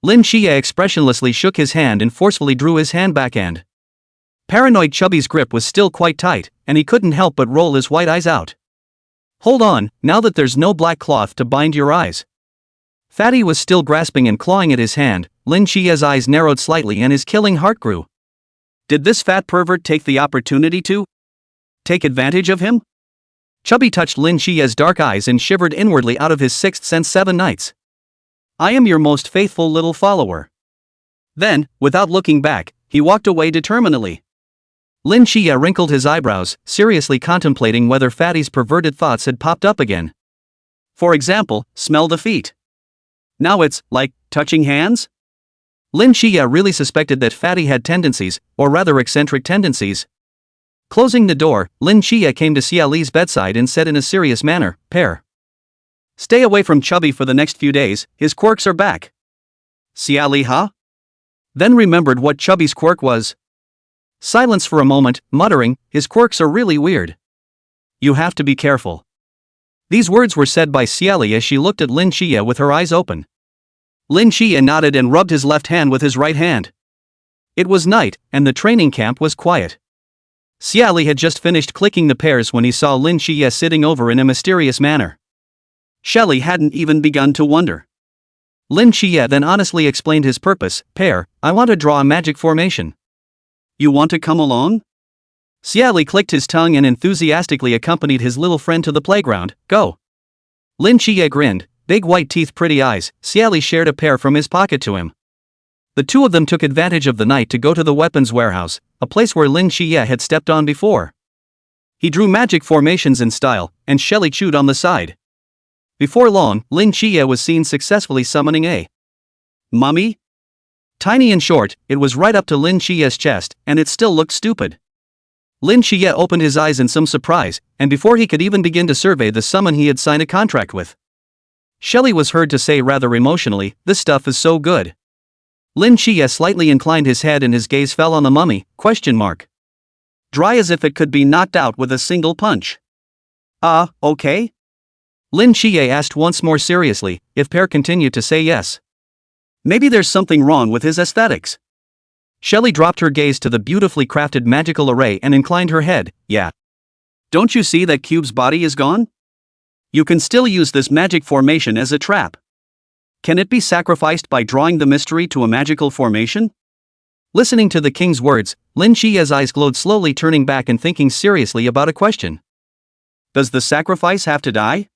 A: Lin Qiye expressionlessly shook his hand and forcefully drew his hand backhand. Paranoid Chubby's grip was still quite tight, and he couldn't help but roll his white eyes out. Hold on, now that there's no black cloth to bind your eyes. Fatty was still grasping and clawing at his hand. Lin Qiye's eyes narrowed slightly and his killing heart grew. Did this fat pervert take the opportunity to take advantage of him? Chubby touched Lin Qiye's dark eyes and shivered inwardly out of his sixth sense 7 nights. I am your most faithful little follower. Then, without looking back, he walked away determinedly. Lin Qiye wrinkled his eyebrows, seriously contemplating whether Fatty's perverted thoughts had popped up again. For example, smell the feet. Now it's, like, touching hands? Lin Qiye really suspected that Fatty had tendencies, or rather eccentric tendencies. Closing the door, Lin Qiye came to Xie Li's bedside and said in a serious manner, Pear. Stay away from Chubby for the next few days, his quirks are back. Xie Li, huh? Then remembered what Chubby's quirk was. Silence for a moment, muttering, his quirks are really weird. You have to be careful. These words were said by Xie Li as she looked at Lin Qiye with her eyes open. Lin Qiye nodded and rubbed his left hand with his right hand. It was night, and the training camp was quiet. Xie Li had just finished clicking the pairs when he saw Lin Qiye sitting over in a mysterious manner. Shelley hadn't even begun to wonder. Lin Qiye then honestly explained his purpose, Pear, I want to draw a magic formation. You want to come along? Xie Li clicked his tongue and enthusiastically accompanied his little friend to the playground, go. Lin Qiye grinned, big white teeth, pretty eyes. Xie Li shared a pair from his pocket to him. The two of them took advantage of the night to go to the weapons warehouse, a place where Lin Qiye had stepped on before. He drew magic formations in style, and Shelley chewed on the side. Before long, Lin Qiye was seen successfully summoning a mummy? Tiny and short, it was right up to Lin Qiye's chest, and it still looked stupid. Lin Qiye opened his eyes in some surprise, and before he could even begin to survey the summon he had signed a contract with. Shelley was heard to say rather emotionally, this stuff is so good. Lin Qiye slightly inclined his head and his gaze fell on the mummy, ? Dry as if it could be knocked out with a single punch. Okay? Lin Qiye asked once more seriously, if Pear continued to say yes. Maybe there's something wrong with his aesthetics. Xie Li dropped her gaze to the beautifully crafted magical array and inclined her head, yeah. Don't you see that Cube's body is gone? You can still use this magic formation as a trap. Can it be sacrificed by drawing the mystery to a magical formation? Listening to the king's words, Lin Qiye's eyes glowed, slowly turning back and thinking seriously about a question. Does the sacrifice have to die?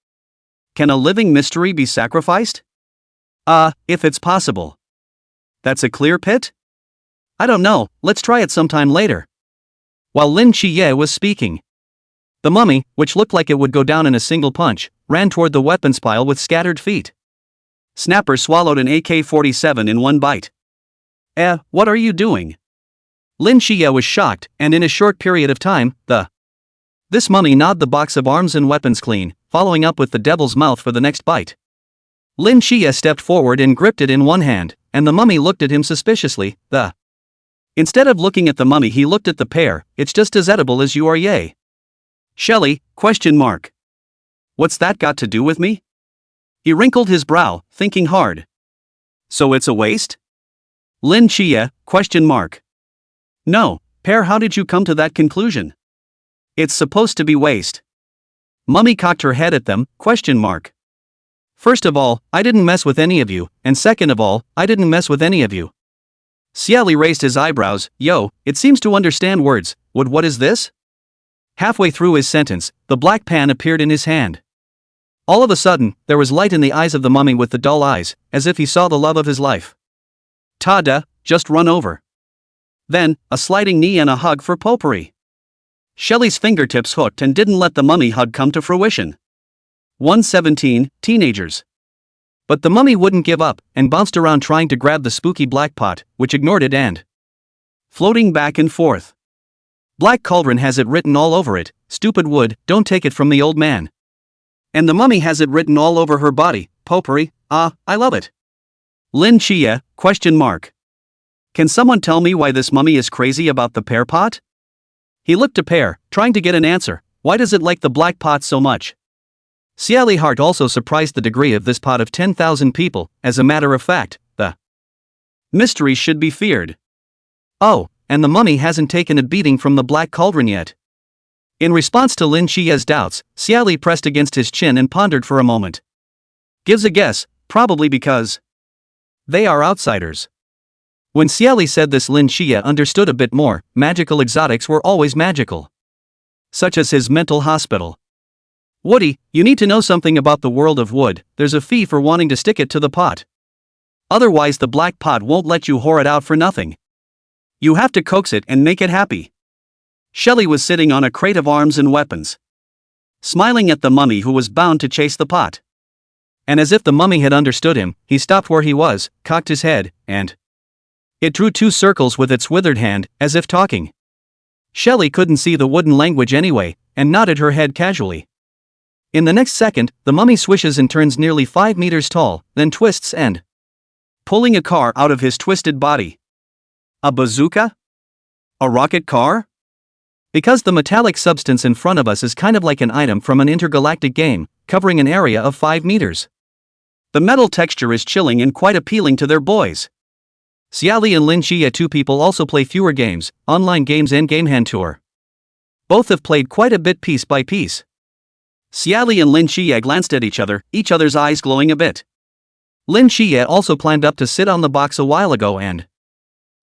A: Can a living mystery be sacrificed? If it's possible. That's a clear pit? I don't know, let's try it sometime later. While Lin Qiye was speaking, the mummy, which looked like it would go down in a single punch, ran toward the weapons pile with scattered feet. Snapper swallowed an AK-47 in one bite. What are you doing? Lin Qiye was shocked, and in a short period of time, this mummy gnawed the box of arms and weapons clean, following up with the devil's mouth for the next bite. Lin Qiye stepped forward and gripped it in one hand, and the mummy looked at him suspiciously, Instead of looking at the mummy he looked at the pear. It's just as edible as you are, yay. Xie Li, ? What's that got to do with me? He wrinkled his brow, thinking hard. So it's a waste? Lin Qiye, ? No, Pear, how did you come to that conclusion? It's supposed to be waste. Mummy cocked her head at them, ? First of all, I didn't mess with any of you, and second of all, I didn't mess with any of you. Xie Li raised his eyebrows, it seems to understand words, what is this? Halfway through his sentence, the black pan appeared in his hand. All of a sudden, there was light in the eyes of the mummy with the dull eyes, as if he saw the love of his life. Ta-da, just run over. Then, a sliding knee and a hug for potpourri. Xie Li's fingertips hooked and didn't let the mummy hug come to fruition. 117, teenagers. But the mummy wouldn't give up, and bounced around trying to grab the spooky black pot, which ignored it and floating back and forth. Black cauldron has it written all over it, stupid wood, don't take it from the old man. And the mummy has it written all over her body, potpourri, I love it. Lin Qiye, ? Can someone tell me why this mummy is crazy about the pear pot? He looked to Pear, trying to get an answer. Why does it like the black pot so much? Xie Li heart also surprised the degree of this pot of 10,000 people. As a matter of fact, the mystery should be feared. Oh, and the mummy hasn't taken a beating from the black cauldron yet. In response to Lin Qiye's doubts, Xie Li pressed against his chin and pondered for a moment. Gives a guess, probably because they are outsiders. When Xie Li said this, Lin Qiye understood a bit more. Magical exotics were always magical. Such as his mental hospital. Woody, you need to know something about the world of wood. There's a fee for wanting to stick it to the pot. Otherwise the black pot won't let you whore it out for nothing. You have to coax it and make it happy. Xie Li was sitting on a crate of arms and weapons, smiling at the mummy who was bound to chase the pot. And as if the mummy had understood him, he stopped where he was, cocked his head, and it drew 2 circles with its withered hand, as if talking. Xie Li couldn't see the wooden language anyway, and nodded her head casually. In the next second, the mummy swishes and turns nearly 5 meters tall, then twists and pulling a car out of his twisted body. A bazooka? A rocket car? Because the metallic substance in front of us is kind of like an item from an intergalactic game, covering an area of 5 meters. The metal texture is chilling and quite appealing to their boys. Xie Li and Lin Qiye, 2 people, also play fewer games, online games and Game Hand Tour. Both have played quite a bit piece by piece. Xie Li and Lin Qiye glanced at each other's eyes glowing a bit. Lin Qiye also climbed up to sit on the box a while ago and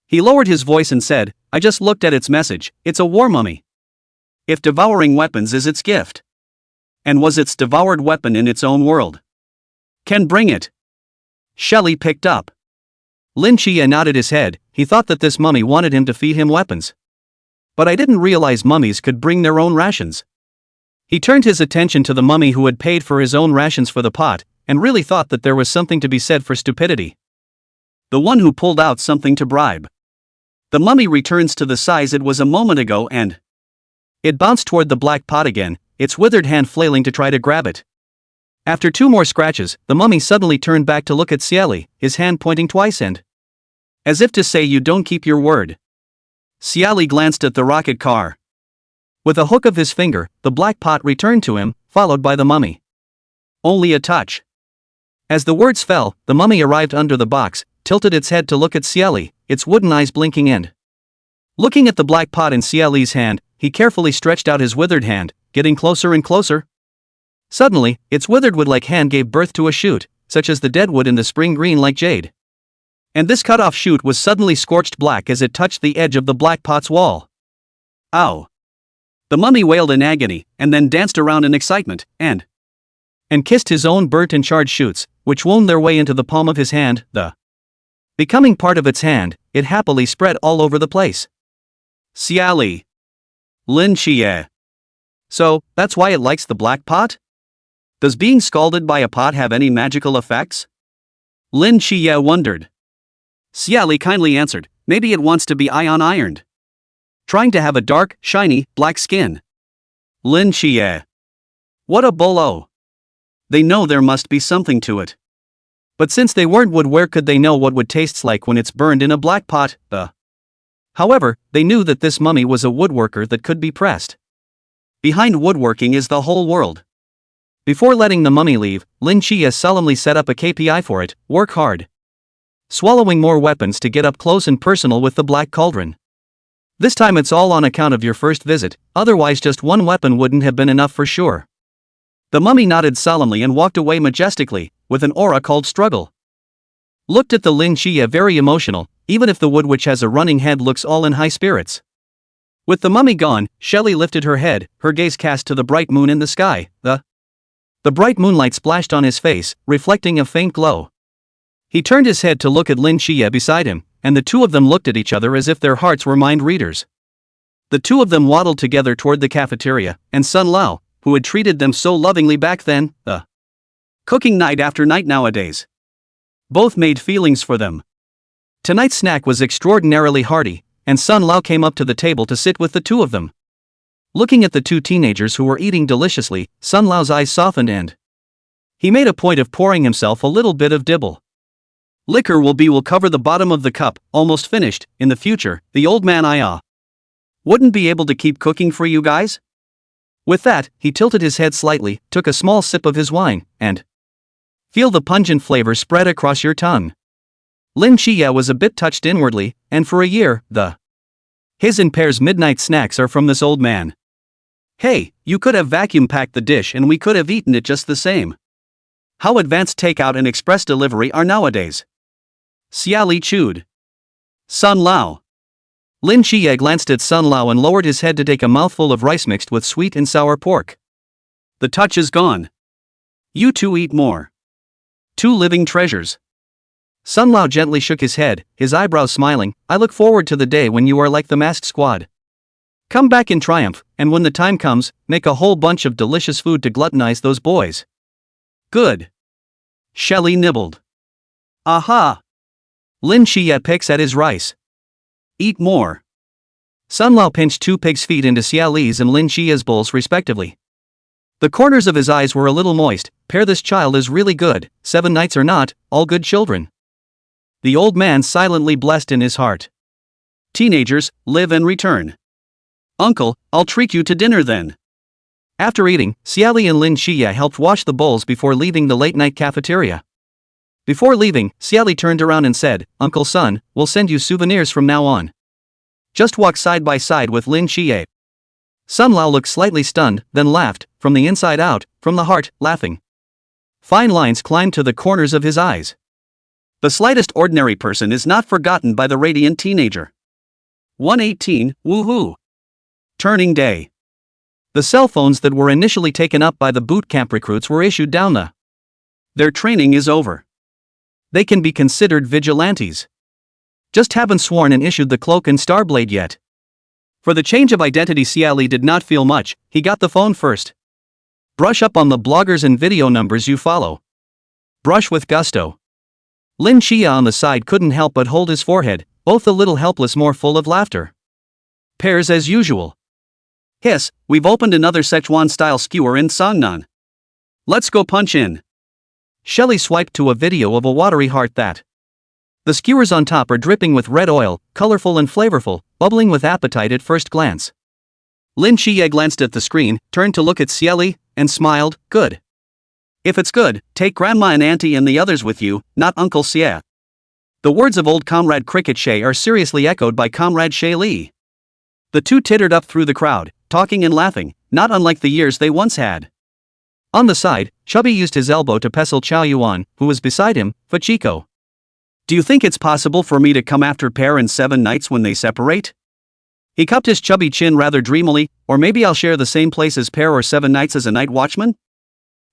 A: he lowered his voice and said, I just looked at its message, it's a war mummy. If devouring weapons is its gift, and was its devoured weapon in its own world, can bring it. Xie Li picked up. Lin Qiye nodded his head. He thought that this mummy wanted him to feed him weapons. But I didn't realize mummies could bring their own rations. He turned his attention to the mummy who had paid for his own rations for the pot, and really thought that there was something to be said for stupidity. The one who pulled out something to bribe. The mummy returns to the size it was a moment ago and it bounced toward the black pot again, its withered hand flailing to try to grab it. After 2 more scratches, the mummy suddenly turned back to look at Xie Li, his hand pointing twice and As if to say you don't keep your word. Xie Li glanced at the rocket car. With a hook of his finger, the black pot returned to him, followed by the mummy. Only a touch. As the words fell, the mummy arrived under the box, tilted its head to look at Xie Li, its wooden eyes blinking in. Looking at the black pot in Xie Li's hand, he carefully stretched out his withered hand, getting closer and closer. Suddenly, its withered wood-like hand gave birth to a shoot, such as the dead wood in the spring green like jade. And this cut-off shoot was suddenly scorched black as it touched the edge of the black pot's wall. Ow! The mummy wailed in agony, and then danced around in excitement, and kissed his own burnt and charred shoots, which wound their way into the palm of his hand. Becoming part of its hand, it happily spread all over the place. Xie Li. Lin Qiye. So, that's why it likes the black pot? Does being scalded by a pot have any magical effects? Lin Qiye wondered. Xie Li kindly answered, maybe it wants to be ironed. Trying to have a dark, shiny, black skin. Lin Qiye. What a bolo. They know there must be something to it. But since they weren't wood, where could they know what wood tastes like when it's burned in a black pot? However, they knew that this mummy was a woodworker that could be pressed. Behind woodworking is the whole world. Before letting the mummy leave, Lin Qiye solemnly set up a KPI for it: work hard. Swallowing more weapons to get up close and personal with the black cauldron. This time it's all on account of your first visit, otherwise just one weapon wouldn't have been enough for sure. The mummy nodded solemnly and walked away majestically, with an aura called struggle. Looked at the Lin Qiye very emotional, even if the wood which has a running head looks all in high spirits. With the mummy gone, Xie Li lifted her head, her gaze cast to the bright moon in the sky. The bright moonlight splashed on his face, reflecting a faint glow. He turned his head to look at Lin Qiye beside him, and the two of them looked at each other as if their hearts were mind readers. The two of them waddled together toward the cafeteria, and Sun Lao, who had treated them so lovingly back then, cooking night after night nowadays. Both made feelings for them. Tonight's snack was extraordinarily hearty, and Sun Lao came up to the table to sit with the two of them. Looking at the two teenagers who were eating deliciously, Sun Lao's eyes softened and he made a point of pouring himself a little bit of dibble. Liquor will cover the bottom of the cup, almost finished. In the future, the old man wouldn't be able to keep cooking for you guys? With that, he tilted his head slightly, took a small sip of his wine, and feel the pungent flavor spread across your tongue. Lin Qiye was a bit touched inwardly, and for a year, his and Pear's midnight snacks are from this old man. Hey, you could have vacuum-packed the dish and we could have eaten it just the same. How advanced takeout and express delivery are nowadays. Xie Li chewed. Sun Lao. Lin Qiye glanced at Sun Lao and lowered his head to take a mouthful of rice mixed with sweet and sour pork. The touch is gone. You two eat more. Two living treasures. Sun Lao gently shook his head, his eyebrows smiling. I look forward to the day when you are like the masked squad. Come back in triumph, and when the time comes, make a whole bunch of delicious food to gluttonize those boys. Good. Xie Li nibbled. Aha! Lin Qiye picks at his rice. Eat more. Sun Lao pinched two pig's feet into Xie Li's and Lin Qiye's bowls respectively. The corners of his eyes were a little moist. Pear, this child is really good, 7 nights or not, all good children. The old man silently blessed in his heart. Teenagers, live and return. Uncle, I'll treat you to dinner then. After eating, Xie Li and Lin Qiye helped wash the bowls before leaving the late-night cafeteria. Before leaving, Xie Li turned around and said, Uncle Sun, we'll send you souvenirs from now on. Just walk side by side with Lin Qiye. Sun Lao looked slightly stunned, then laughed, from the inside out, from the heart, laughing. Fine lines climbed to the corners of his eyes. The slightest ordinary person is not forgotten by the radiant teenager. 118, woohoo! Turning day. The cell phones that were initially taken up by the boot camp recruits were issued down. Their training is over. They can be considered vigilantes. Just haven't sworn and issued the cloak and star blade yet. For the change of identity, Xie Li did not feel much. He got the phone first. Brush up on the bloggers and video numbers you follow. Brush with gusto. Lin Qiye on the side couldn't help but hold his forehead, both a little helpless, more full of laughter. Pears as usual. Hiss, we've opened another Szechuan-style skewer in Songnan. Let's go punch in. Xie Li swiped to a video of a watery heart that The skewers on top are dripping with red oil, colorful and flavorful, bubbling with appetite at first glance. Lin Qiye glanced at the screen, turned to look at Xie Li, and smiled, good. If it's good, take grandma and auntie and the others with you, not Uncle Xie. The words of old comrade Cricket Xie are seriously echoed by comrade Xie Li. The two tittered up through the crowd, talking and laughing, not unlike the years they once had. On the side, Chubby used his elbow to pestle Chao Yuan, who was beside him, Fachiko. Do you think it's possible for me to come after Pear and 7 Knights when they separate? He cupped his chubby chin rather dreamily, or maybe I'll share the same place as Pear or 7 Knights as a night watchman?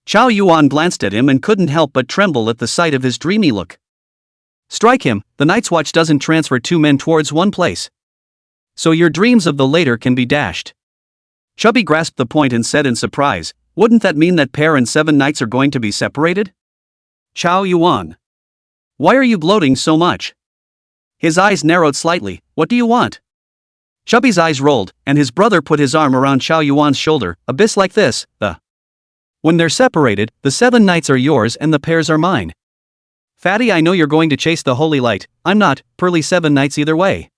A: Chao Yuan glanced at him and couldn't help but tremble at the sight of his dreamy look. Strike him, the Night's Watch doesn't transfer 2 men towards one place. So your dreams of the later can be dashed. Chubby grasped the point and said in surprise, wouldn't that mean that Pear and 7 Knights are going to be separated? Chao Yuan. Why are you gloating so much? His eyes narrowed slightly, what do you want? Chubby's eyes rolled, and his brother put his arm around Chao Yuan's shoulder, a bit like this, When they're separated, the 7 Knights are yours and the Pears are mine. Fatty, I know you're going to chase the holy light, I'm not, pearly 7 Knights either way.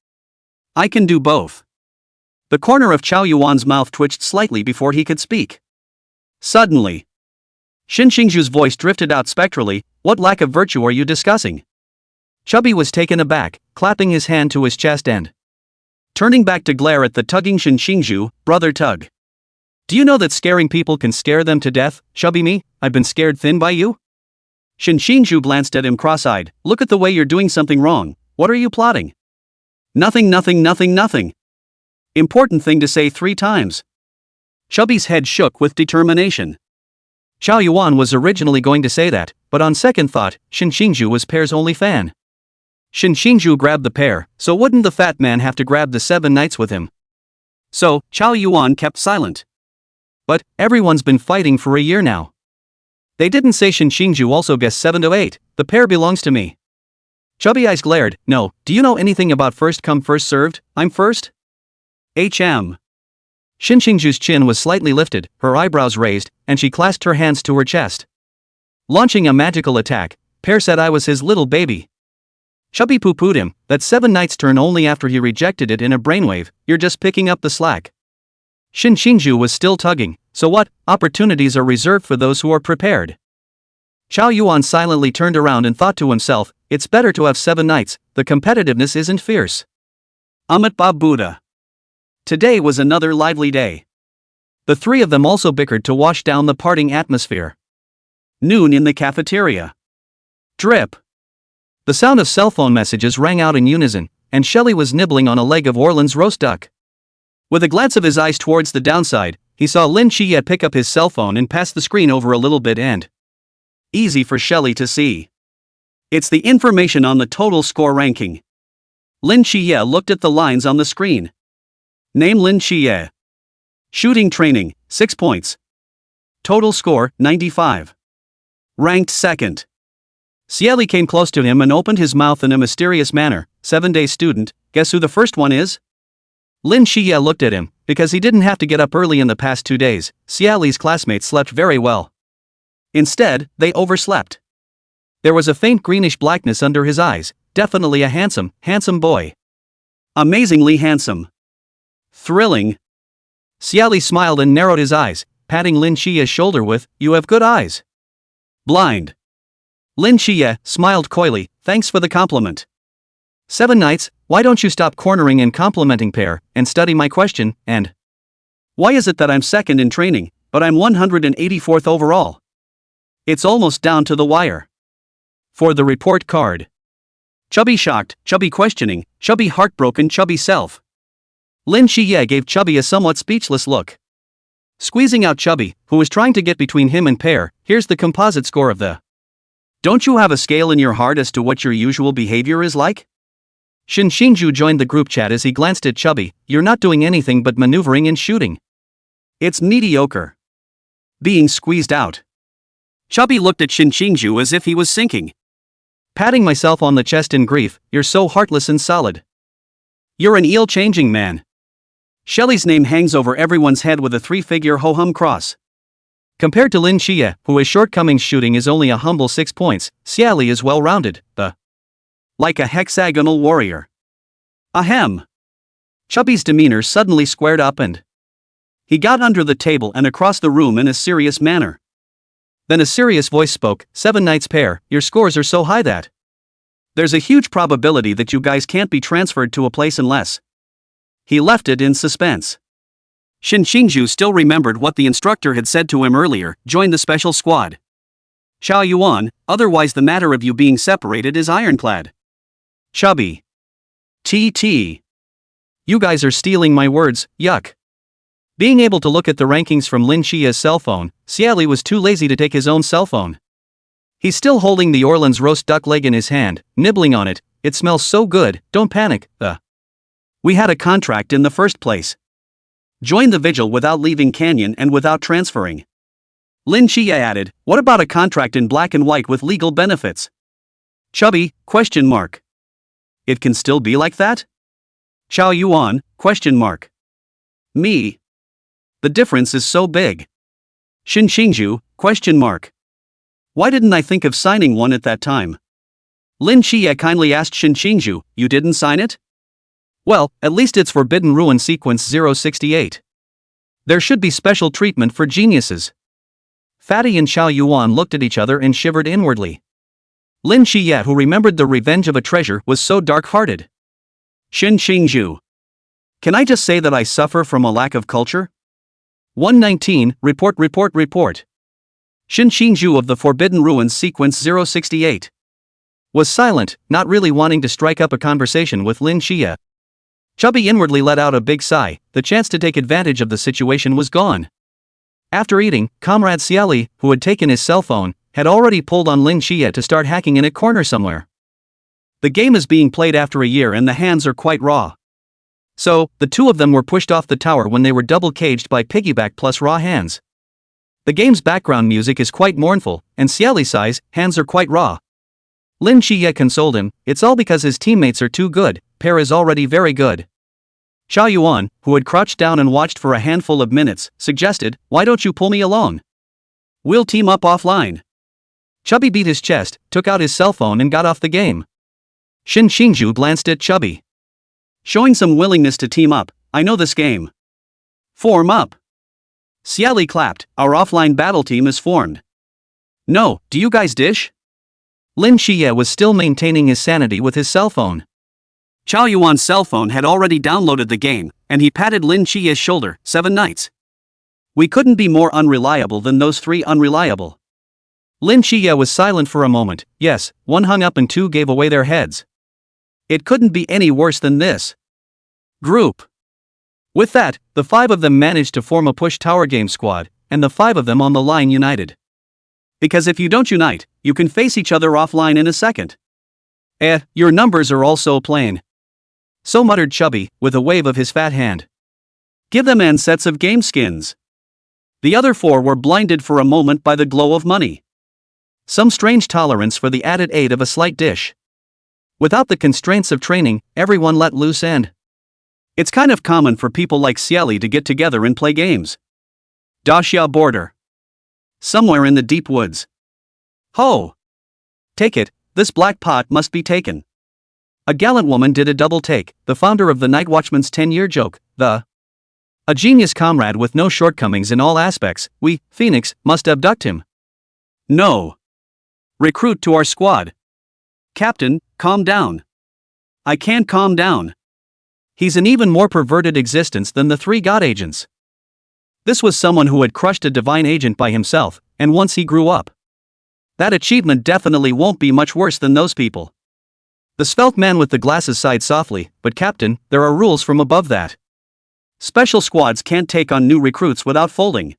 A: I can do both. The corner of Chao Yuan's mouth twitched slightly before he could speak. Suddenly, Xin Xingzhu's voice drifted out spectrally, what lack of virtue are you discussing? Chubby was taken aback, clapping his hand to his chest and turning back to glare at the tugging Xin Xingzhu, brother Tug. Do you know that scaring people can scare them to death, Chubby me, I've been scared thin by you? Xin Xingzhu glanced at him cross-eyed, look at the way you're doing something wrong, what are you plotting? Nothing. Important thing to say 3 times. Chubby's head shook with determination. Chao Yuan was originally going to say that, but on second thought, Xin Xingzhu was Pear's only fan. Xin Xingzhu grabbed the Pear, so wouldn't the fat man have to grab the 7 Knights with him? So, Chao Yuan kept silent. But, everyone's been fighting for a year now. They didn't say Xin Xingzhu also guessed 7 to 8, the Pear belongs to me. Chubby eyes glared, no, do you know anything about first come first served, I'm first? HM. Xin Xingzhu's chin was slightly lifted, her eyebrows raised, and she clasped her hands to her chest. Launching a magical attack, Pear said I was his little baby. Chubby poo-pooed him, that 7 Knights turn only after he rejected it in a brainwave, you're just picking up the slack. Xin Xingzhu was still tugging, so what, opportunities are reserved for those who are prepared. Chao Yuan silently turned around and thought to himself, it's better to have 7 Knights, the competitiveness isn't fierce. Amit Bab Buddha. Today was another lively day. The 3 of them also bickered to wash down the parting atmosphere. Noon in the cafeteria. Drip. The sound of cell phone messages rang out in unison, and Shelley was nibbling on a leg of Orland's roast duck. With a glance of his eyes towards the downside, he saw Lin Qiye pick up his cell phone and pass the screen over a little bit and easy for Shelley to see. It's the information on the total score ranking. Lin Qiye looked at the lines on the screen. Name Lin Qiye. Shooting training, 6 points. Total score, 95. Ranked second. Xie Li came close to him and opened his mouth in a mysterious manner, 7-day student, guess who the first one is? Lin Qiye looked at him, because he didn't have to get up early in the past 2 days, Xie Li's classmates slept very well. Instead, they overslept. There was a faint greenish blackness under his eyes, definitely a handsome boy. Amazingly handsome. Thrilling. Xie Li smiled and narrowed his eyes, patting Lin Qiye's shoulder with, you have good eyes. Blind. Lin Qiye smiled coyly, thanks for the compliment. 7 Knights, why don't you stop cornering and complimenting Pear, and study my question, and why is it that I'm second in training, but I'm 184th overall? It's almost down to the wire. For the report card. Chubby shocked, Chubby questioning, Chubby heartbroken, Chubby self. Lin Qiye gave Chubby a somewhat speechless look. Squeezing out Chubby, who was trying to get between him and Pear, here's the composite score of the. Don't you have a scale in your heart as to what your usual behavior is like? Xin Xingzhu joined the group chat as he glanced at Chubby, you're not doing anything but maneuvering and shooting. It's mediocre. Being squeezed out. Chubby looked at Xin Xingzhu as if he was sinking. Patting myself on the chest in grief, you're so heartless and solid. You're an eel-changing man. Shelley's name hangs over everyone's head with a 3-figure ho-hum cross. Compared to Lin Qiye, who his shortcomings shooting is only a humble 6 points, Xie Li is well-rounded, Like a hexagonal warrior. Ahem. Chubby's demeanor suddenly squared up and he got under the table and across the room in a serious manner. Then a serious voice spoke, 7 nights Pear, your scores are so high that there's a huge probability that you guys can't be transferred to a place unless. He left it in suspense. Xinxingzhu still remembered what the instructor had said to him earlier, join the special squad. Xiao Yuan, otherwise the matter of you being separated is ironclad. Chubby. TT. You guys are stealing my words, yuck. Being able to look at the rankings from Lin Qiye's cell phone, Xie Li was too lazy to take his own cell phone. He's still holding the Orleans roast duck leg in his hand, nibbling on it. It smells so good, don't panic, We had a contract in the first place. Join the vigil without leaving Canyon and without transferring. Lin Qiye added, what about a contract in black and white with legal benefits? Chubby, ? It can still be like that? Xiao Yuan, ? Me. The difference is so big. Xinxingzhu, ? Why didn't I think of signing one at that time? Lin Qiye kindly asked Xinxingzhu, you didn't sign it? Well, at least it's Forbidden Ruin Sequence 068. There should be special treatment for geniuses. Fatty and Xiao Yuan looked at each other and shivered inwardly. Lin Qiye, who remembered the revenge of a treasure, was so dark-hearted. Xinxingzhu. Can I just say that I suffer from a lack of culture? 119, report. Xinxingzhu of the Forbidden Ruins Sequence 068 was silent, not really wanting to strike up a conversation with Lin Qiye. Chubby inwardly let out a big sigh, the chance to take advantage of the situation was gone. After eating, Comrade Xie Li, who had taken his cell phone, had already pulled on Lin Qiye to start hacking in a corner somewhere. The game is being played after a year and the hands are quite raw. So, the two of them were pushed off the tower when they were double caged by piggyback plus raw hands. The game's background music is quite mournful, and Xie Li sighs, hands are quite raw. Lin Qiye consoled him, it's all because his teammates are too good, Pear is already very good. Xiao Yuan, who had crouched down and watched for a handful of minutes, suggested, why don't you pull me along? We'll team up offline. Chubby beat his chest, took out his cell phone and got off the game. Xinxingzhu glanced at Chubby. Showing some willingness to team up, I know this game. Form up. Xie Li clapped, our offline battle team is formed. No, do you guys dish? Lin Qiye was still maintaining his sanity with his cell phone. Xiao Yuan's cell phone had already downloaded the game, and he patted Lin Qiye's shoulder, 7 nights. We couldn't be more unreliable than those 3 unreliable. Lin Qiye was silent for a moment, yes, 1 hung up and 2 gave away their heads. It couldn't be any worse than this. Group. With that, the 5 of them managed to form a push tower game squad, and the 5 of them on the line united. Because if you don't unite, you can face each other offline in a second. Your numbers are all so plain. So muttered Chubby, with a wave of his fat hand. Give them n sets of game skins. The other 4 were blinded for a moment by the glow of money. Some strange tolerance for the added aid of a slight dish. Without the constraints of training, everyone let loose and it's kind of common for people like Xie Li to get together and play games. Daxia border. Somewhere in the deep woods. Ho! Take it, this black pot must be taken. A gallant woman did a double take, the founder of the Night Watchman's 10-year joke, a genius comrade with no shortcomings in all aspects, we, Phoenix, must abduct him. No. Recruit to our squad. Captain, calm down. I can't calm down. He's an even more perverted existence than the 3 god agents. This was someone who had crushed a divine agent by himself, and once he grew up. That achievement definitely won't be much worse than those people. The svelte man with the glasses sighed softly, but Captain, there are rules from above that. Special squads can't take on new recruits without folding.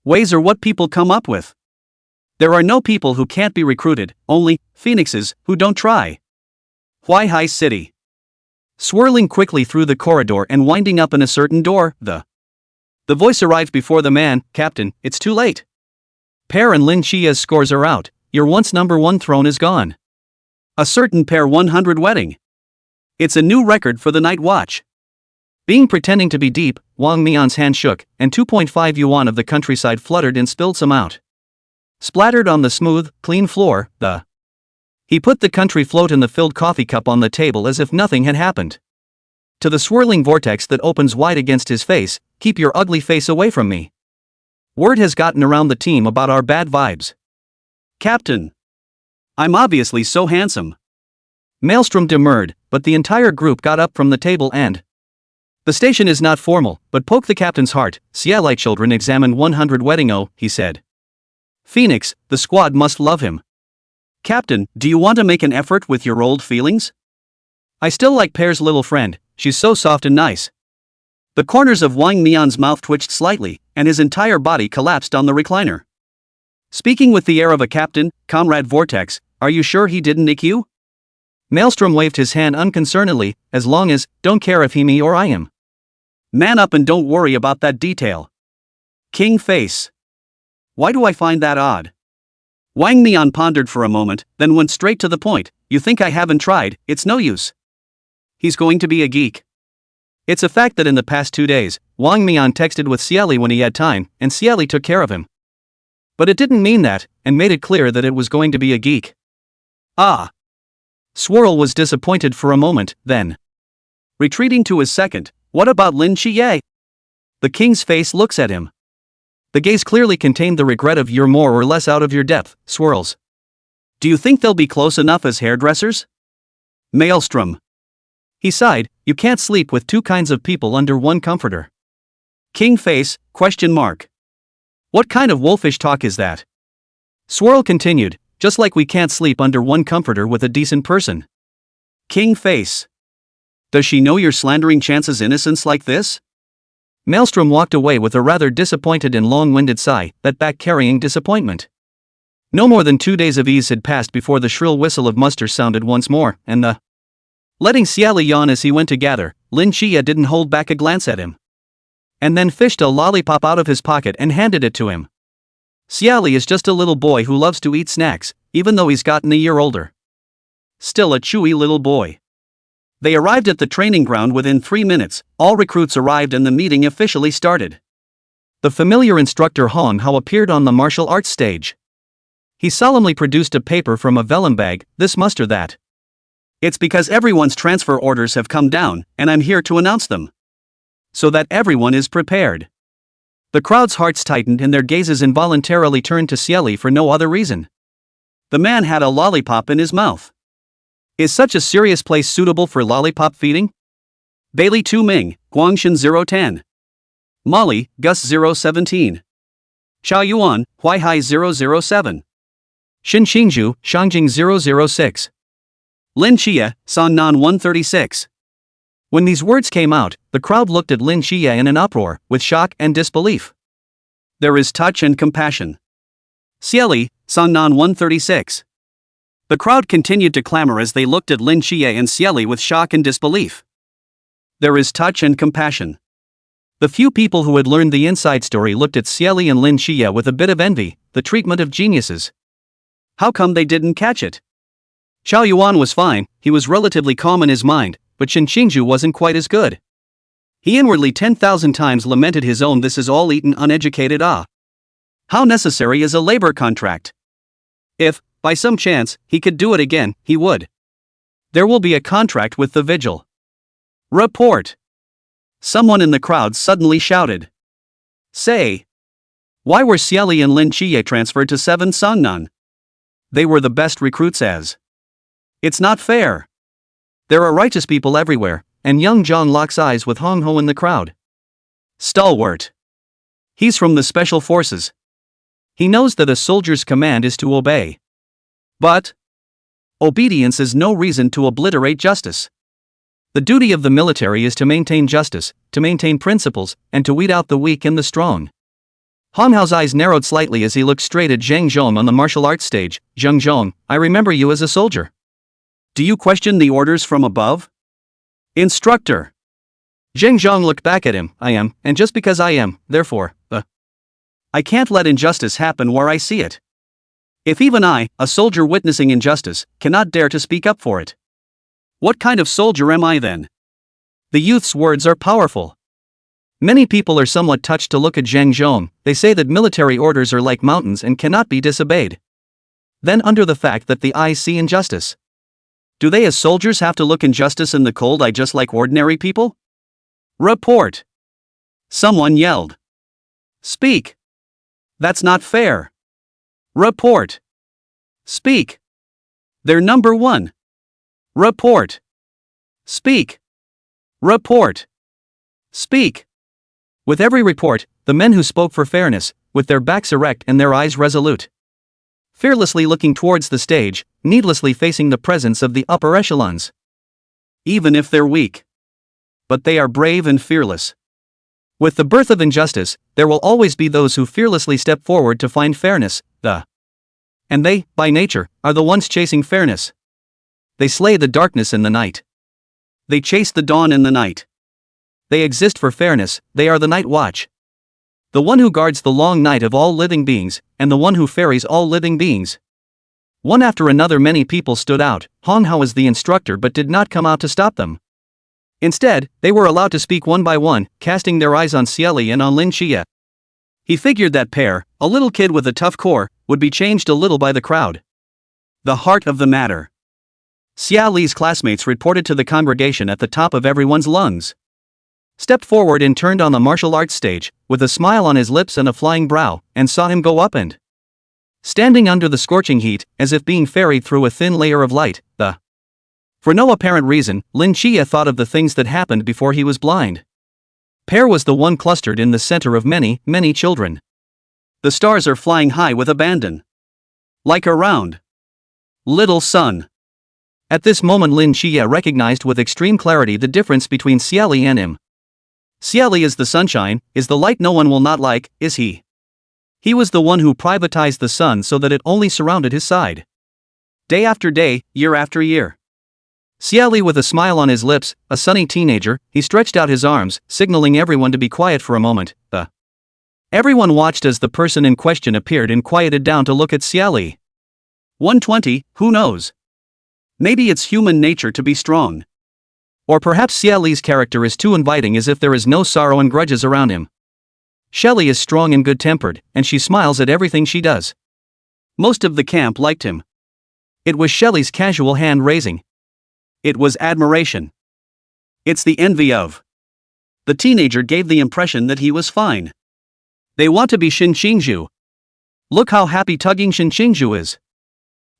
A: Ways are what people come up with. There are no people who can't be recruited, only phoenixes who don't try. Why High City? Swirling quickly through the corridor and winding up in a certain door, the voice arrived before the man, Captain, it's too late. Pear and Lin Qiye's scores are out, your once number 1 throne is gone. A certain Pear 100 wedding. It's a new record for the Night Watch. Being pretending to be deep, Wang Mian's hand shook, and 2.5 yuan of the countryside fluttered and spilled some out. Splattered on the smooth, clean floor, He put the country float in the filled coffee cup on the table as if nothing had happened. To the swirling vortex that opens wide against his face, keep your ugly face away from me. Word has gotten around the team about our bad vibes.
B: Captain. I'm obviously so handsome.
A: Maelstrom demurred, but the entire group got up from the table and... The station is not formal, but poke the captain's heart. Xie Li children examined 100 wedding he said. Phoenix, the squad must love him.
B: Captain, do you want to make an effort with your old feelings?
A: I still like Pear's little friend, she's so soft and nice.
B: The corners of Wang Mian's mouth twitched slightly, and his entire body collapsed on the recliner. Speaking with the air of a captain, Comrade Vortex, are you sure he didn't nick you?
A: Maelstrom waved his hand unconcernedly, as long as, don't care if he me or I am.
B: Man up and don't worry about that detail. King face. Why do I find that odd? Wang Mian pondered for a moment, then went straight to the point. You think I haven't tried, it's no use. He's going to be a geek.
A: It's a fact that in the past 2 days, Wang Mian texted with Xie Li when he had time, and Xie Li took care of him. But it didn't mean that, and made it clear that it was going to be a geek.
B: Ah.
A: Swirl was disappointed for a moment, then,
B: retreating to his second, what about Lin Qiye?
A: The king's face looks at him. The gaze clearly contained the regret of you're more or less out of your depth, Swirls.
B: Do you think they'll be close enough as hairdressers? Maelstrom.
A: He sighed, you can't sleep with two kinds of people under one comforter.
B: King face, question mark.
A: What kind of wolfish talk is that? Swirl continued, just like we can't sleep under one comforter with a decent person.
B: King face. Does she know you're slandering Chance's innocence like this?
A: Maelstrom walked away with a rather disappointed and long-winded sigh, that back-carrying disappointment. No more than 2 days of ease had passed before the shrill whistle of muster sounded once more, and the... Letting Xie Li yawn as he went to gather, Lin Qiye didn't hold back a glance at him. And then fished a lollipop out of his pocket and handed it to him. Xie Li is just a little boy who loves to eat snacks, even though he's gotten a year older.
B: Still a chewy little boy. They arrived at the training ground within 3 minutes, all recruits arrived and the meeting officially started.
A: The familiar instructor Han Hao appeared on the martial arts stage. He solemnly produced a paper from a vellum bag, this muster that.
B: It's because everyone's transfer orders have come down, and I'm here to announce them. So that everyone is prepared.
A: The crowd's hearts tightened and their gazes involuntarily turned to Xie Li for no other reason.
B: The man had a lollipop in his mouth.
A: Is such a serious place suitable for lollipop feeding?
B: Bailey Tu Ming, Guangshan 010. Molly, Gus 017. Xiao Yuan, Huaihai 007.
A: Xin Xingzhu, Shangjing 006.
B: Lin Qiye, San Nan 136.
A: When these words came out, the crowd looked at Lin Qiye in an uproar, with shock and disbelief.
B: There is touch and compassion. Xie Li, San Nan 136. The crowd continued to clamor as they looked at Lin Qiye and Xie Li with shock and disbelief. There is touch and compassion.
A: The few people who had learned the inside story looked at Xie Li and Lin Qiye with a bit of envy, the treatment of geniuses.
B: How come they didn't catch it?
A: Xiao Yuan was fine, he was relatively calm in his mind, but Xin Xingzhu wasn't quite as good.
B: He inwardly 10,000 times lamented his own this is all eaten uneducated How necessary is a labor contract? If, by some chance, he could do it again, he would. There will be a contract with the vigil. Report. Someone in the crowd suddenly shouted. Say. Why were Xie Li and Lin Qiye transferred to 7 Sangnan? They were the best recruits as. It's not fair. There are righteous people everywhere, and young John locks eyes with Hong Ho in the crowd. Stalwart. He's from the special forces. He knows that a soldier's command is to obey. But obedience is no reason to obliterate justice. The duty of the military is to maintain justice, to maintain principles, and to weed out the weak and the strong. Han Hao's eyes narrowed slightly as he looked straight at Zhang Zhong on the martial arts stage. Zhang Zhong, I remember you as a soldier. Do you question the orders from above? Instructor. Zhang Zhong looked back at him. I am, and just because I am, therefore, I can't let injustice happen where I see it. If even I, a soldier witnessing injustice, cannot dare to speak up for it. What kind of soldier am I then? The youth's words are powerful. Many people are somewhat touched to look at Zhang Zhong. They say that military orders are like mountains and cannot be disobeyed. Then under the fact that the eyes see injustice. Do they as soldiers have to look injustice in the cold eye just like ordinary people? Report. Someone yelled. Speak. That's not fair. Report. Speak. They're number one. Report. Speak. Report. Speak. With every report, the men who spoke for fairness, with their backs erect and their eyes resolute, fearlessly looking towards the stage, needlessly facing the presence of the upper echelons. Even if they're weak. But they are brave and fearless. With the birth of injustice, there will always be those who fearlessly step forward to find fairness, and they, by nature, are the ones chasing fairness. They slay the darkness in the night. They chase the dawn in the night. They exist for fairness, they are the night watch. The one who guards the long night of all living beings, and the one who ferries all living beings. One after another many people stood out, Hong Hao was the instructor but did not come out to stop them. Instead, they were allowed to speak one by one, casting their eyes on Xie Li and on Lin Qiye. He figured that Pear, a little kid with a tough core, would be changed a little by the crowd. The heart of the matter. Xie Li's classmates reported to the congregation at the top of everyone's lungs. Stepped forward and turned on the martial arts stage, with a smile on his lips and a flying brow, and saw him go up and standing under the scorching heat, as if being ferried through a thin layer of light, For no apparent reason, Lin Qiye thought of the things that happened before he was blind. Pear was the one clustered in the center of many, many children. The stars are flying high with abandon. Like a round little sun. At this moment Lin Qiye recognized with extreme clarity the difference between Xie Li and him. Xie Li is the sunshine, is the light no one will not like, is he. He was the one who privatized the sun so that it only surrounded his side. Day after day, year after year. Xie Li with a smile on his lips, a sunny teenager, he stretched out his arms, signaling everyone to be quiet for a moment. Everyone watched as the person in question appeared and quieted down to look at Xie Li. 120, who knows? Maybe it's human nature to be strong. Or perhaps Xie Li's character is too inviting, as if there is no sorrow and grudges around him. Xie Li is strong and good-tempered, and she smiles at everything she does. Most of the camp liked him. It was Xie Li's casual hand-raising. It was admiration. It's the envy of. The teenager gave the impression that he was fine. They want to be Xin Xingzhu. Look how happy tugging Xin Xingzhu is.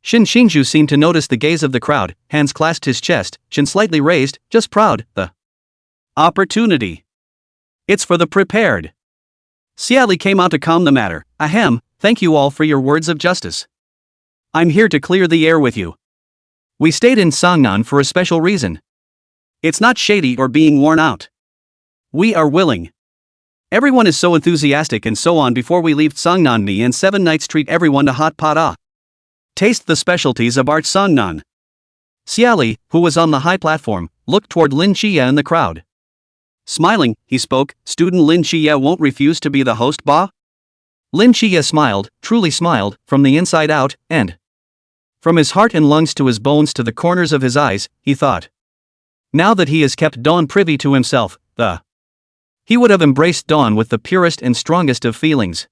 B: Xin Xingzhu seemed to notice the gaze of the crowd, hands clasped his chest, chin slightly raised, just proud. The opportunity. It's for the prepared. Xie Li came out to calm the matter. Ahem, thank you all for your words of justice. I'm here to clear the air with you. We stayed in Songnan for a special reason. It's not shady or being worn out. We are willing. Everyone is so enthusiastic and so on. Before we leave Songnanni and 7 nights, treat everyone to hot pot. Taste the specialties of Art Songnan. Xie Li, who was on the high platform, looked toward Lin Qiye in the crowd. Smiling, he spoke, student Lin Qiye won't refuse to be the host, ba? Lin Qiye smiled, truly smiled, from the inside out, and from his heart and lungs to his bones to the corners of his eyes, he thought. Now that he has kept Dawn privy to himself, he would have embraced Dawn with the purest and strongest of feelings.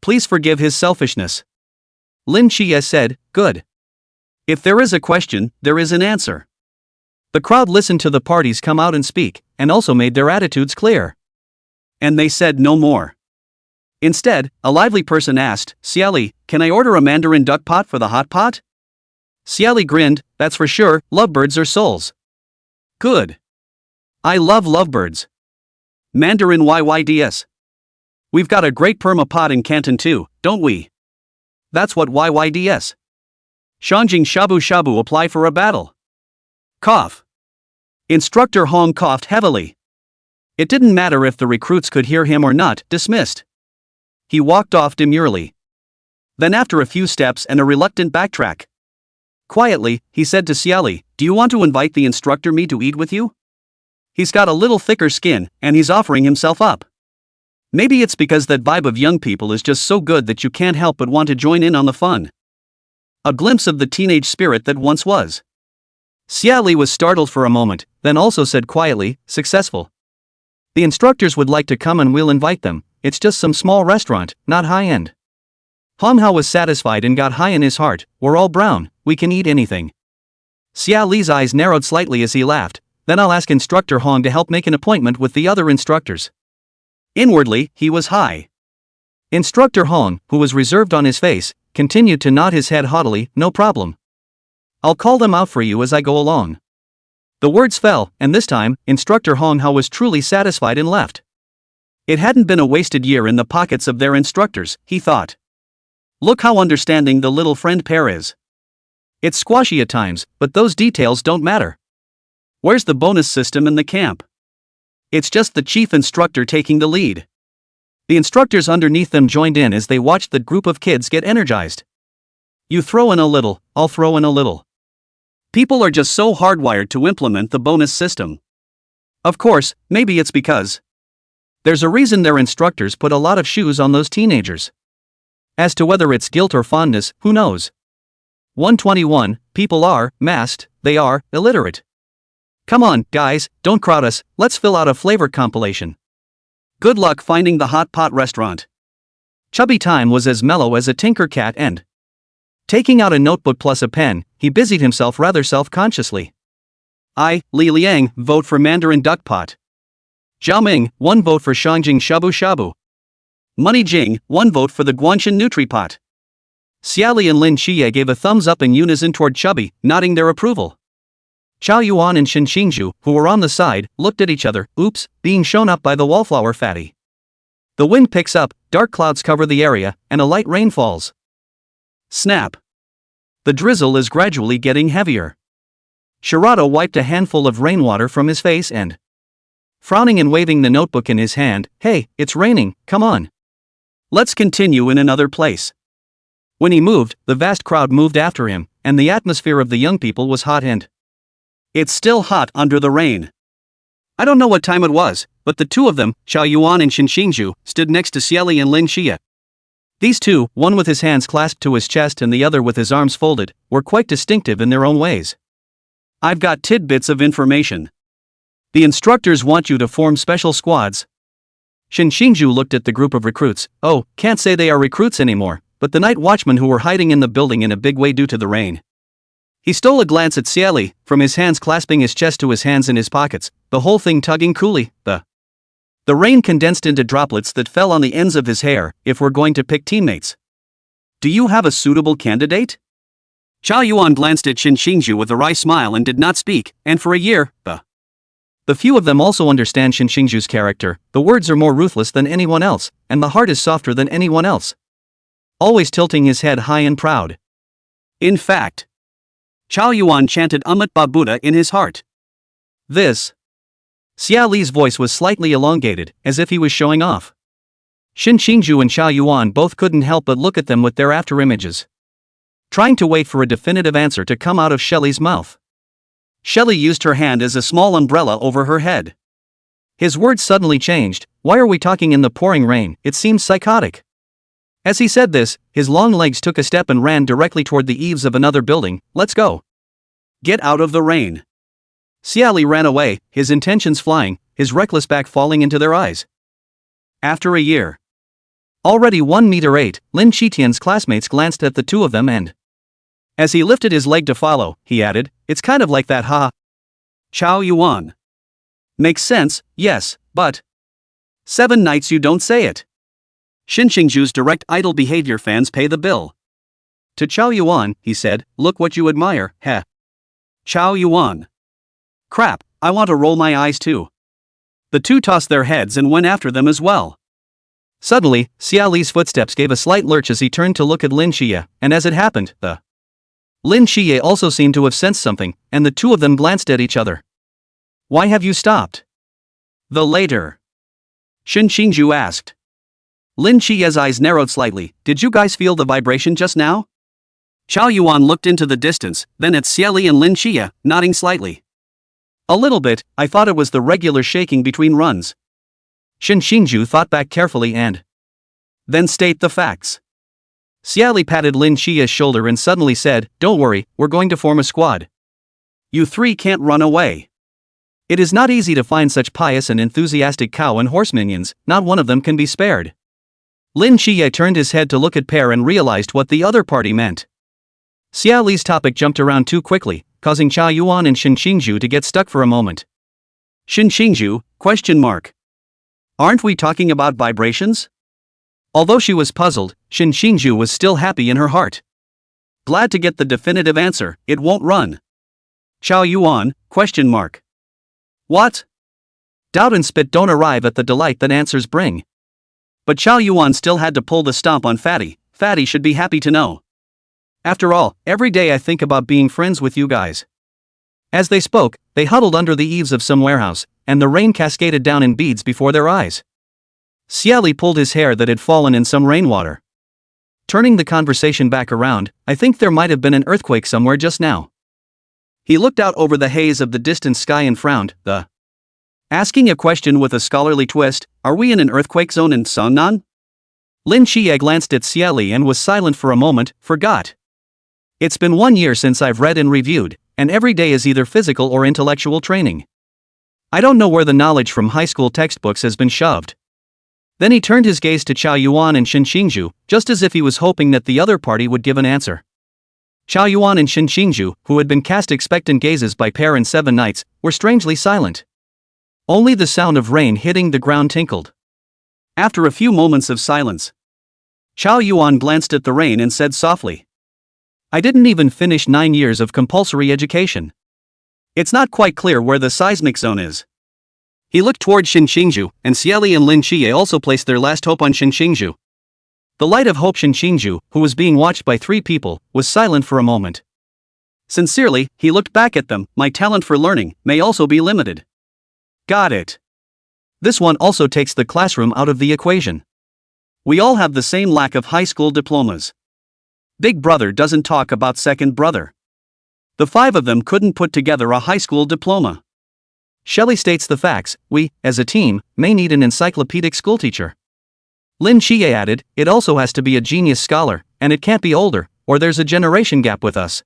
B: Please forgive his selfishness. Lin Qiye said, good. If there is a question, there is an answer. The crowd listened to the parties come out and speak, and also made their attitudes clear. And they said no more. Instead, a lively person asked, Xie Li, can I order a mandarin duck pot for the hot pot? Xie Li grinned, that's for sure, lovebirds are souls. Good. I love lovebirds. Mandarin YYDS. We've got a great perma pot in Canton too, don't we? That's what YYDS. Shanjing Shabu Shabu apply for a battle. Cough. Instructor Hong coughed heavily. It didn't matter if the recruits could hear him or not, dismissed. He walked off demurely. Then after a few steps and a reluctant backtrack. Quietly, he said to Xie Li, do you want to invite the instructor me to eat with you? He's got a little thicker skin, and he's offering himself up. Maybe it's because that vibe of young people is just so good that you can't help but want to join in on the fun. A glimpse of the teenage spirit that once was. Xie Li was startled for a moment, then also said quietly, successful. The instructors would like to come and we'll invite them, it's just some small restaurant, not high-end. Hong Hao was satisfied and got high in his heart. We're all brown, we can eat anything. Xie Li's eyes narrowed slightly as he laughed. Then I'll ask Instructor Hong to help make an appointment with the other instructors. Inwardly, he was high. Instructor Hong, who was reserved on his face, continued to nod his head haughtily. No problem. I'll call them out for you as I go along. The words fell, and this time, Instructor Hong Hao was truly satisfied and left. It hadn't been a wasted year in the pockets of their instructors, he thought. Look how understanding the little friend Pear is. It's squashy at times, but those details don't matter. Where's the bonus system in the camp? It's just the chief instructor taking the lead. The instructors underneath them joined in as they watched the group of kids get energized. You throw in a little, I'll throw in a little. People are just so hardwired to implement the bonus system. Of course, maybe it's because there's a reason their instructors put a lot of shoes on those teenagers. As to whether it's guilt or fondness, who knows? 121, people are masked, they are illiterate. Come on, guys, don't crowd us, let's fill out a flavor compilation. Good luck finding the hot pot restaurant. Chubby Time was as mellow as a tinker cat and, taking out a notebook plus a pen, he busied himself rather self-consciously. I, Li Liang, vote for Mandarin Duck Pot. Zhao Ming, 1 vote for Shangjing Shabu Shabu. Money Jing, 1 vote for the Guanshan Nutri-Pot. Xie Li and Lin Qiye gave a thumbs up in unison toward Chubby, nodding their approval. Chao Yuan and Shen Xingzhu, who were on the side, looked at each other. Oops, being shown up by the wallflower fatty. The wind picks up, dark clouds cover the area, and a light rain falls. Snap. The drizzle is gradually getting heavier. Shirado wiped a handful of rainwater from his face and, frowning and waving the notebook in his hand, hey, it's raining, come on. Let's continue in another place. When he moved, the vast crowd moved after him, and the atmosphere of the young people was hot and it's still hot under the rain. I don't know what time it was, but the two of them, Chao Yuan and Shen Xingzhu, stood next to Xie Li and Lin Qiye. These two, one with his hands clasped to his chest and the other with his arms folded, were quite distinctive in their own ways. I've got tidbits of information. The instructors want you to form special squads. Shen Xingzhu looked at the group of recruits. Oh, can't say they are recruits anymore, but the night watchmen who were hiding in the building in a big way due to the rain. He stole a glance at Xie Li, from his hands clasping his chest to his hands in his pockets, the whole thing tugging coolly. The rain condensed into droplets that fell on the ends of his hair. If we're going to pick teammates, do you have a suitable candidate? Chao Yuan glanced at Shen Xingzhu with a wry smile and did not speak, and for a year, the few of them also understand Shen Xingzhu's character. The words are more ruthless than anyone else, and the heart is softer than anyone else. Always tilting his head high and proud. In fact, Chao Yuan chanted Umat Ba Buddha in his heart. This. Xie Li's voice was slightly elongated, as if he was showing off. Shen Xingzhu and Chao Yuan both couldn't help but look at them with their afterimages, trying to wait for a definitive answer to come out of Xie Li's mouth. Xie Li used her hand as a small umbrella over her head. His words suddenly changed. Why are we talking in the pouring rain? It seems psychotic. As he said this, his long legs took a step and ran directly toward the eaves of another building. Let's go. Get out of the rain. Xie Li ran away, his intentions flying, his reckless back falling into their eyes. After a year. Already 1.8 m, Lin Qitian's classmates glanced at the two of them and, as he lifted his leg to follow, he added, it's kind of like that, ha. Chao Yuan. Makes sense, yes, but 7 nights you don't say it. Shen Xingzhu's direct idle behavior fans pay the bill. To Chao Yuan, he said, look what you admire, heh. Chao Yuan. Crap, I want to roll my eyes too. The two tossed their heads and went after them as well. Suddenly, Xie Li's footsteps gave a slight lurch as he turned to look at Lin Qiye, and as it happened, Lin Qiye also seemed to have sensed something, and the two of them glanced at each other. Why have you stopped? The later. Shen Xingzhu asked. Lin Qiye's eyes narrowed slightly. Did you guys feel the vibration just now? Chao Yuan looked into the distance, then at Xie Li and Lin Qiye, nodding slightly. A little bit, I thought it was the regular shaking between runs. Shen Xingzhu thought back carefully and then state the facts. Xie Li patted Lin Qiye's shoulder and suddenly said, don't worry, we're going to form a squad. You three can't run away. It is not easy to find such pious and enthusiastic cow and horse minions, not one of them can be spared. Lin Qiye turned his head to look at Pear and realized what the other party meant. Xie Li's topic jumped around too quickly, causing Chao Yuan and Shen Xingju to get stuck for a moment. Shen Xingju? Aren't we talking about vibrations? Although she was puzzled, Shen Xingju was still happy in her heart. Glad to get the definitive answer, it won't run. Chao Yuan? What? Doubt and spit don't arrive at the delight that answers bring. But Chao Yuan still had to pull the stomp on Fatty. Fatty should be happy to know. After all, every day I think about being friends with you guys. As they spoke, they huddled under the eaves of some warehouse, and the rain cascaded down in beads before their eyes. Xie Li pulled his hair that had fallen in some rainwater. Turning the conversation back around, I think there might have been an earthquake somewhere just now. He looked out over the haze of the distant sky and frowned. Asking a question with a scholarly twist, are we in an earthquake zone in Seongnan? Lin Qiye glanced at Xie Li and was silent for a moment, forgot. It's been 1 year since I've read and reviewed, and every day is either physical or intellectual training. I don't know where the knowledge from high school textbooks has been shoved. Then he turned his gaze to Chao Yuan and Shen Xingju, just as if he was hoping that the other party would give an answer. Chao Yuan and Shen Xingju, who had been cast expectant gazes by Pear and 7 Knights, were strangely silent. Only the sound of rain hitting the ground tinkled. After a few moments of silence, Chao Yuan glanced at the rain and said softly, I didn't even finish 9 years of compulsory education. It's not quite clear where the seismic zone is. He looked toward Shen Xingju, and Xie Li and Lin Qiye also placed their last hope on Shen Xingju. The light of hope Shen Xingju, who was being watched by 3 people, was silent for a moment. Sincerely, he looked back at them. My talent for learning may also be limited. Got it. This one also takes the classroom out of the equation. We all have the same lack of high school diplomas. Big brother doesn't talk about second brother. The 5 of them couldn't put together a high school diploma. Shelley states the facts. We, as a team, may need an encyclopedic schoolteacher. Lin Qiye added, it also has to be a genius scholar, and it can't be older, or there's a generation gap with us.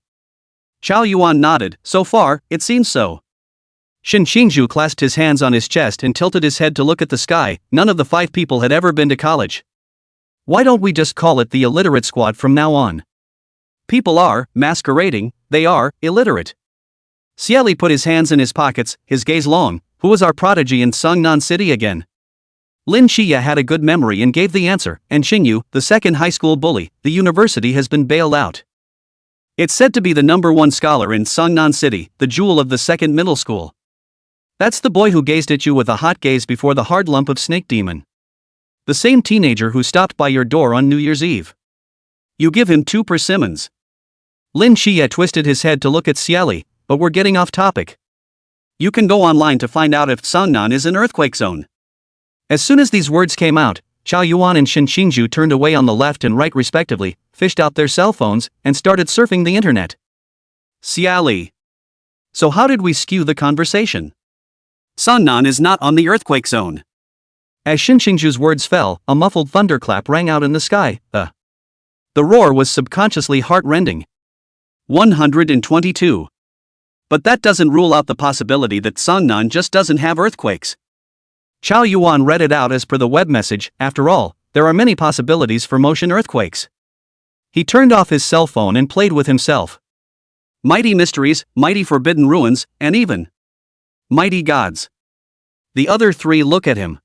B: Chao Yuan nodded. So far, it seems so. Shen Xingju clasped his hands on his chest and tilted his head to look at the sky. None of the 5 people had ever been to college. Why don't we just call it the illiterate squad from now on? People are masquerading, they are illiterate. Xie Li put his hands in his pockets, his gaze long. Who was our prodigy in Seongnan City again? Lin Qiye had a good memory and gave the answer, and Xingyu, the second high school bully, the university has been bailed out. It's said to be the #1 scholar in Seongnan City, the jewel of the second middle school. That's the boy who gazed at you with a hot gaze before the hard lump of snake demon. The same teenager who stopped by your door on New Year's Eve. You give him 2 persimmons. Lin Qiye twisted his head to look at Xie Li, but we're getting off topic. You can go online to find out if Seongnan is an earthquake zone. As soon as these words came out, Chao Yuan and Shen Xingju turned away on the left and right respectively, fished out their cell phones, and started surfing the internet. Xie Li. So how did we skew the conversation? Seongnan is not on the earthquake zone. As Shen Xingju's words fell, a muffled thunderclap rang out in the sky. The roar was subconsciously heart-rending. 122. But that doesn't rule out the possibility that Seongnan just doesn't have earthquakes. Chao Yuan read it out as per the web message. After all, there are many possibilities for motion earthquakes. He turned off his cell phone and played with himself. Mighty mysteries, mighty forbidden ruins, and even mighty gods. The other 3 look at him.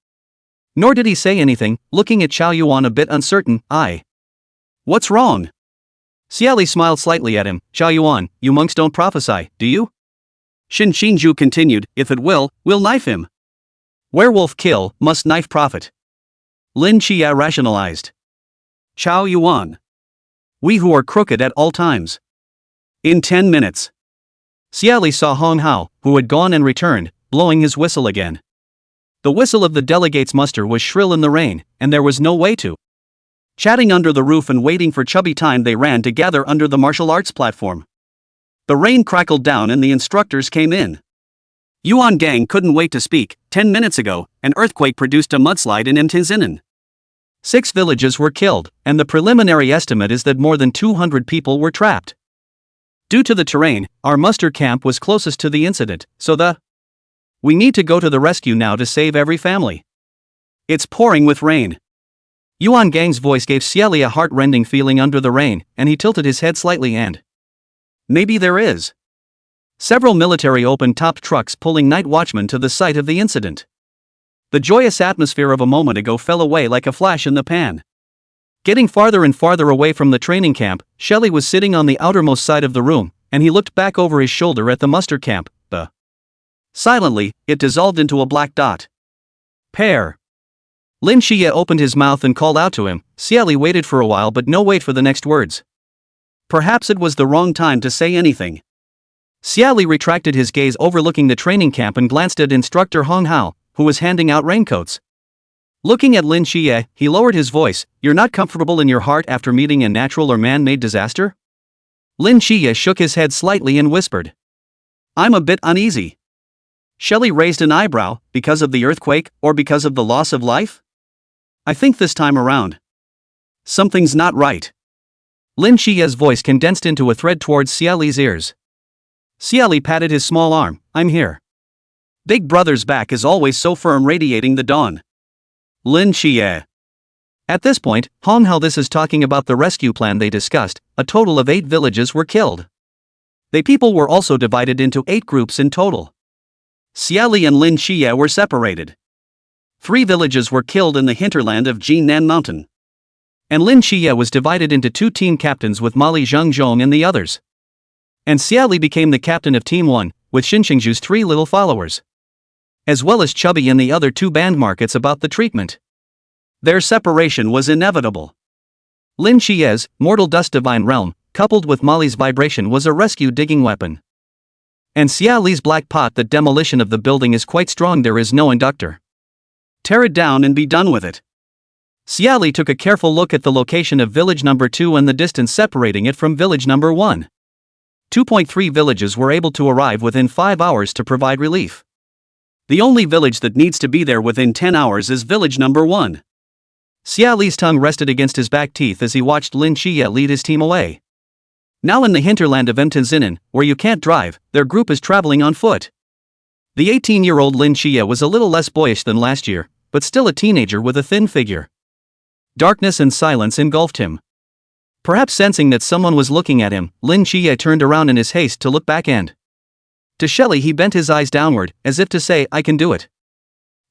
B: Nor did he say anything, looking at Chao Yuan a bit uncertain. What's wrong? Xie Li smiled slightly at him. Chao Yuan, you monks don't prophesy, do you? Shen Xingju continued, if it will, we'll knife him. Werewolf kill, must knife prophet. Lin Qiye rationalized. Chao Yuan. We who are crooked at all times. In 10 minutes. Xie Li saw Hong Hao, who had gone and returned, blowing his whistle again. The whistle of the delegates' muster was shrill in the rain, and there was no way to. Chatting under the roof and waiting for chubby time, they ran to gather under the martial arts platform. The rain crackled down and the instructors came in. Yuan Gang couldn't wait to speak. 10 minutes ago, an earthquake produced a mudslide in Mtinzinan. 6 villages were killed, and the preliminary estimate is that more than 200 people were trapped. Due to the terrain, our muster camp was closest to the incident, so we need to go to the rescue now to save every family. It's pouring with rain. Yuan Gang's voice gave Xie Li a heart-rending feeling under the rain, and he tilted his head slightly and... Maybe there is. Several military open-topped trucks pulling night watchmen to the site of the incident. The joyous atmosphere of a moment ago fell away like a flash in the pan. Getting farther and farther away from the training camp, Xie Li was sitting on the outermost side of the room, and he looked back over his shoulder at the muster camp. Silently, it dissolved into a black dot. Pear. Lin Qiye opened his mouth and called out to him. Xie Li waited for a while but no wait for the next words. Perhaps it was the wrong time to say anything. Xie Li retracted his gaze overlooking the training camp and glanced at instructor Hong Hao, who was handing out raincoats. Looking at Lin Qiye, he lowered his voice. You're not comfortable in your heart after meeting a natural or man-made disaster? Lin Qiye shook his head slightly and whispered. I'm a bit uneasy. Xie Li raised an eyebrow, because of the earthquake, or because of the loss of life? I think this time around, something's not right. Lin Qiye's voice condensed into a thread towards Xie Li's ears. Xie Li patted his small arm. I'm here. Big brother's back is always so firm, radiating the dawn. Lin Qiye. At this point, Hong Hao this is talking about the rescue plan they discussed. A total of 8 villages were killed. The people were also divided into 8 groups in total. Xie Li and Lin Qiye were separated. 3 villages were killed in the hinterland of Jinan Mountain. And Lin Qiye was divided into 2 team captains with Mali Zhengzhong and the others. And Xie Li became the captain of Team 1, with Xinxingzhu's 3 little followers. As well as Chubby and the other 2 band markets about the treatment. Their separation was inevitable. Lin Qiye's mortal dust divine realm, coupled with Mali's vibration, was a rescue digging weapon. And Xie Li's black pot, the demolition of the building is quite strong. There is no inductor. Tear it down and be done with it. Xie Li took a careful look at the location of village number 2 and the distance separating it from village number 1. 2.3 villages were able to arrive within 5 hours to provide relief. The only village that needs to be there within 10 hours is village number 1. Xie Li's tongue rested against his back teeth as he watched Lin Qiye lead his team away. Now in the hinterland of Mtenzinen, where you can't drive, their group is traveling on foot. The 18-year-old Lin Qiye was a little less boyish than last year, but still a teenager with a thin figure. Darkness and silence engulfed him. Perhaps sensing that someone was looking at him, Lin Qiye turned around in his haste to look back and... To Xie Li he bent his eyes downward, as if to say, I can do it.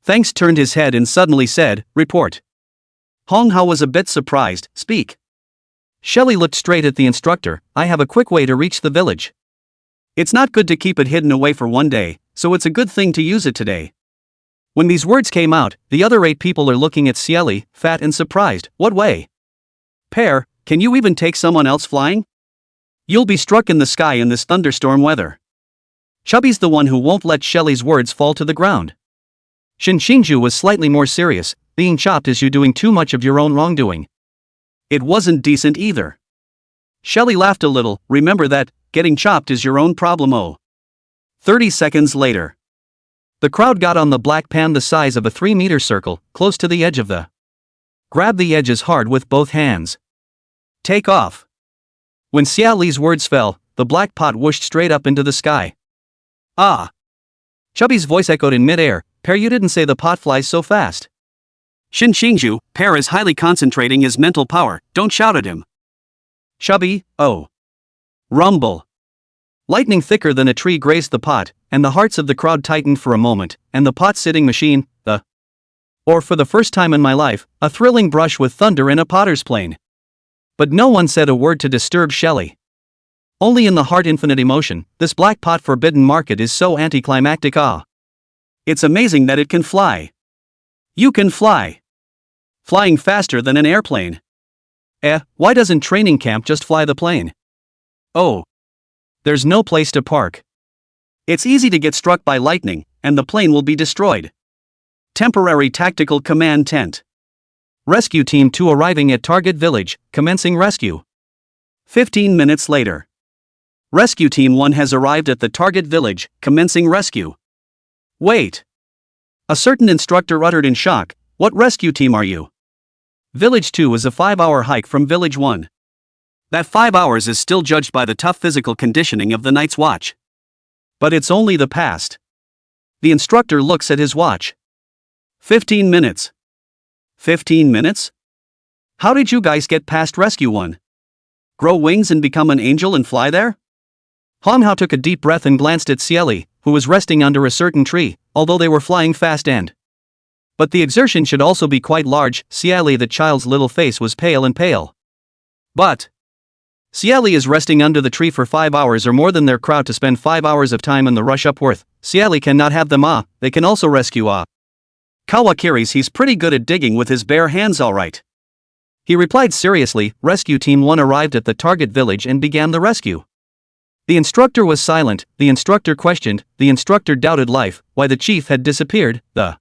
B: Thanks turned his head and suddenly said, report. Hong Hao was a bit surprised, speak. Xie Li looked straight at the instructor, I have a quick way to reach the village. It's not good to keep it hidden away for one day, so it's a good thing to use it today. When these words came out, the other 8 people are looking at Xie Li, fat and surprised. What way? Pear, can you even take someone else flying? You'll be struck in the sky in this thunderstorm weather. Chubby's the one who won't let Xie Li's words fall to the ground. Xinxingzhu was slightly more serious, being chopped is you doing too much of your own wrongdoing. It wasn't decent either. Xie Li laughed a little, remember that, getting chopped is your own problem. 30 seconds later. The crowd got on the black pan the size of a 3-meter circle, close to the edge of the... Grab the edges hard with both hands. Take off. When Xie Li's words fell, the black pot whooshed straight up into the sky. Ah! Chubby's voice echoed in mid-air, Pear, you didn't say the pot flies so fast. Xinxingzhu, Pear is highly concentrating his mental power, don't shout at him. Chubby, oh. Rumble. Lightning thicker than a tree grazed the pot, and the hearts of the crowd tightened for a moment, and the pot-sitting machine, or for the first time in my life, a thrilling brush with thunder in a potter's plane. But no one said a word to disturb Xie Li. Only in the heart infinite emotion, this black pot forbidden market is so anticlimactic. It's amazing that it can fly. You can fly. Flying faster than an airplane. Why doesn't training camp just fly the plane? Oh. There's no place to park. It's easy to get struck by lightning, and the plane will be destroyed. Temporary tactical command tent. Rescue Team 2 arriving at target village, commencing rescue. 15 minutes later. Rescue Team 1 has arrived at the target village, commencing rescue. Wait. A certain instructor uttered in shock, what rescue team are you? Village 2 is a 5-hour hike from Village 1. That 5 hours is still judged by the tough physical conditioning of the night's watch. But it's only the past. The instructor looks at his watch. 15 minutes. 15 minutes? How did you guys get past rescue 1? Grow wings and become an angel and fly there?
A: Hong Hao took a deep breath and glanced at Xie Li, who was resting under a certain tree, although they were flying fast and. But the exertion should also be quite large. Xie Li, the child's little face was pale and pale.
B: But
A: Xie Li is resting under the tree for 5 hours or more than their crowd to spend 5 hours of time in the rush upworth. Xie Li cannot have them they can also rescue
B: Kawakiris. He's pretty good at digging with his bare hands, alright.
A: He replied seriously. Rescue Team 1 arrived at the target village and began the rescue. The instructor was silent, the instructor questioned, the instructor doubted life, why the chief had disappeared, the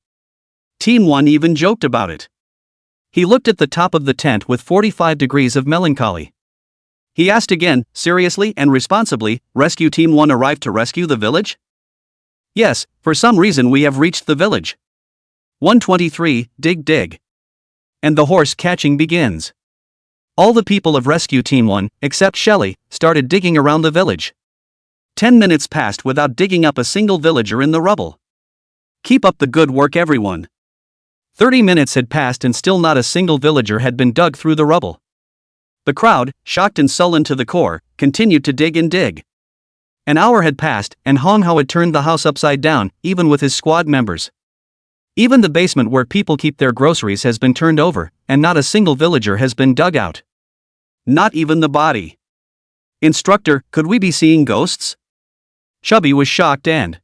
B: Team 1 even joked about it.
A: He looked at the top of the tent with 45 degrees of melancholy.
B: He asked again, seriously and responsibly, Rescue Team 1 arrived to rescue the village?
A: Yes, for some reason we have reached the village.
B: 123, dig.
A: And the horse catching begins. All the people of Rescue Team 1, except Xie Li, started digging around the village.
B: 10 minutes passed without digging up a single villager in the rubble. Keep up the good work, everyone.
A: 30 minutes had passed and still not a single villager had been dug through the rubble.
B: The crowd, shocked and sullen to the core, continued to dig and dig.
A: An hour had passed, and Hong Hao had turned the house upside down, even with his squad members. Even the basement where people keep their groceries has been turned over, and not a single villager has been dug out.
B: Not even the body. Instructor, could we be seeing ghosts?
A: Chubby was shocked and.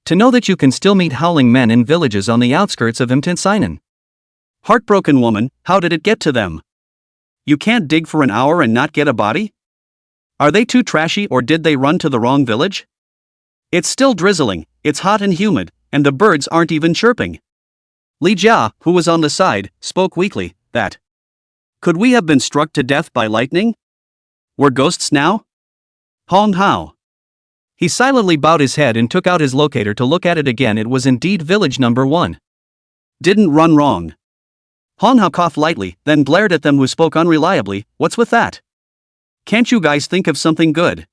A: To know that you can still meet howling men in villages on the outskirts of Imtinsinan.
B: Heartbroken woman, how did it get to them? You can't dig for an hour and not get a body? Are they too trashy or did they run to the wrong village? It's still drizzling, it's hot and humid, and the birds aren't even chirping.
A: Li Jia, who was on the side, spoke weakly, that.
B: Could we have been struck to death by lightning? We're ghosts now?
A: Hong Hao. He silently bowed his head and took out his locator to look at it again. It was indeed village number 1.
B: Didn't run wrong.
A: Hong Hao coughed lightly, then glared at them who spoke unreliably. What's with that?
B: Can't you guys think of something good?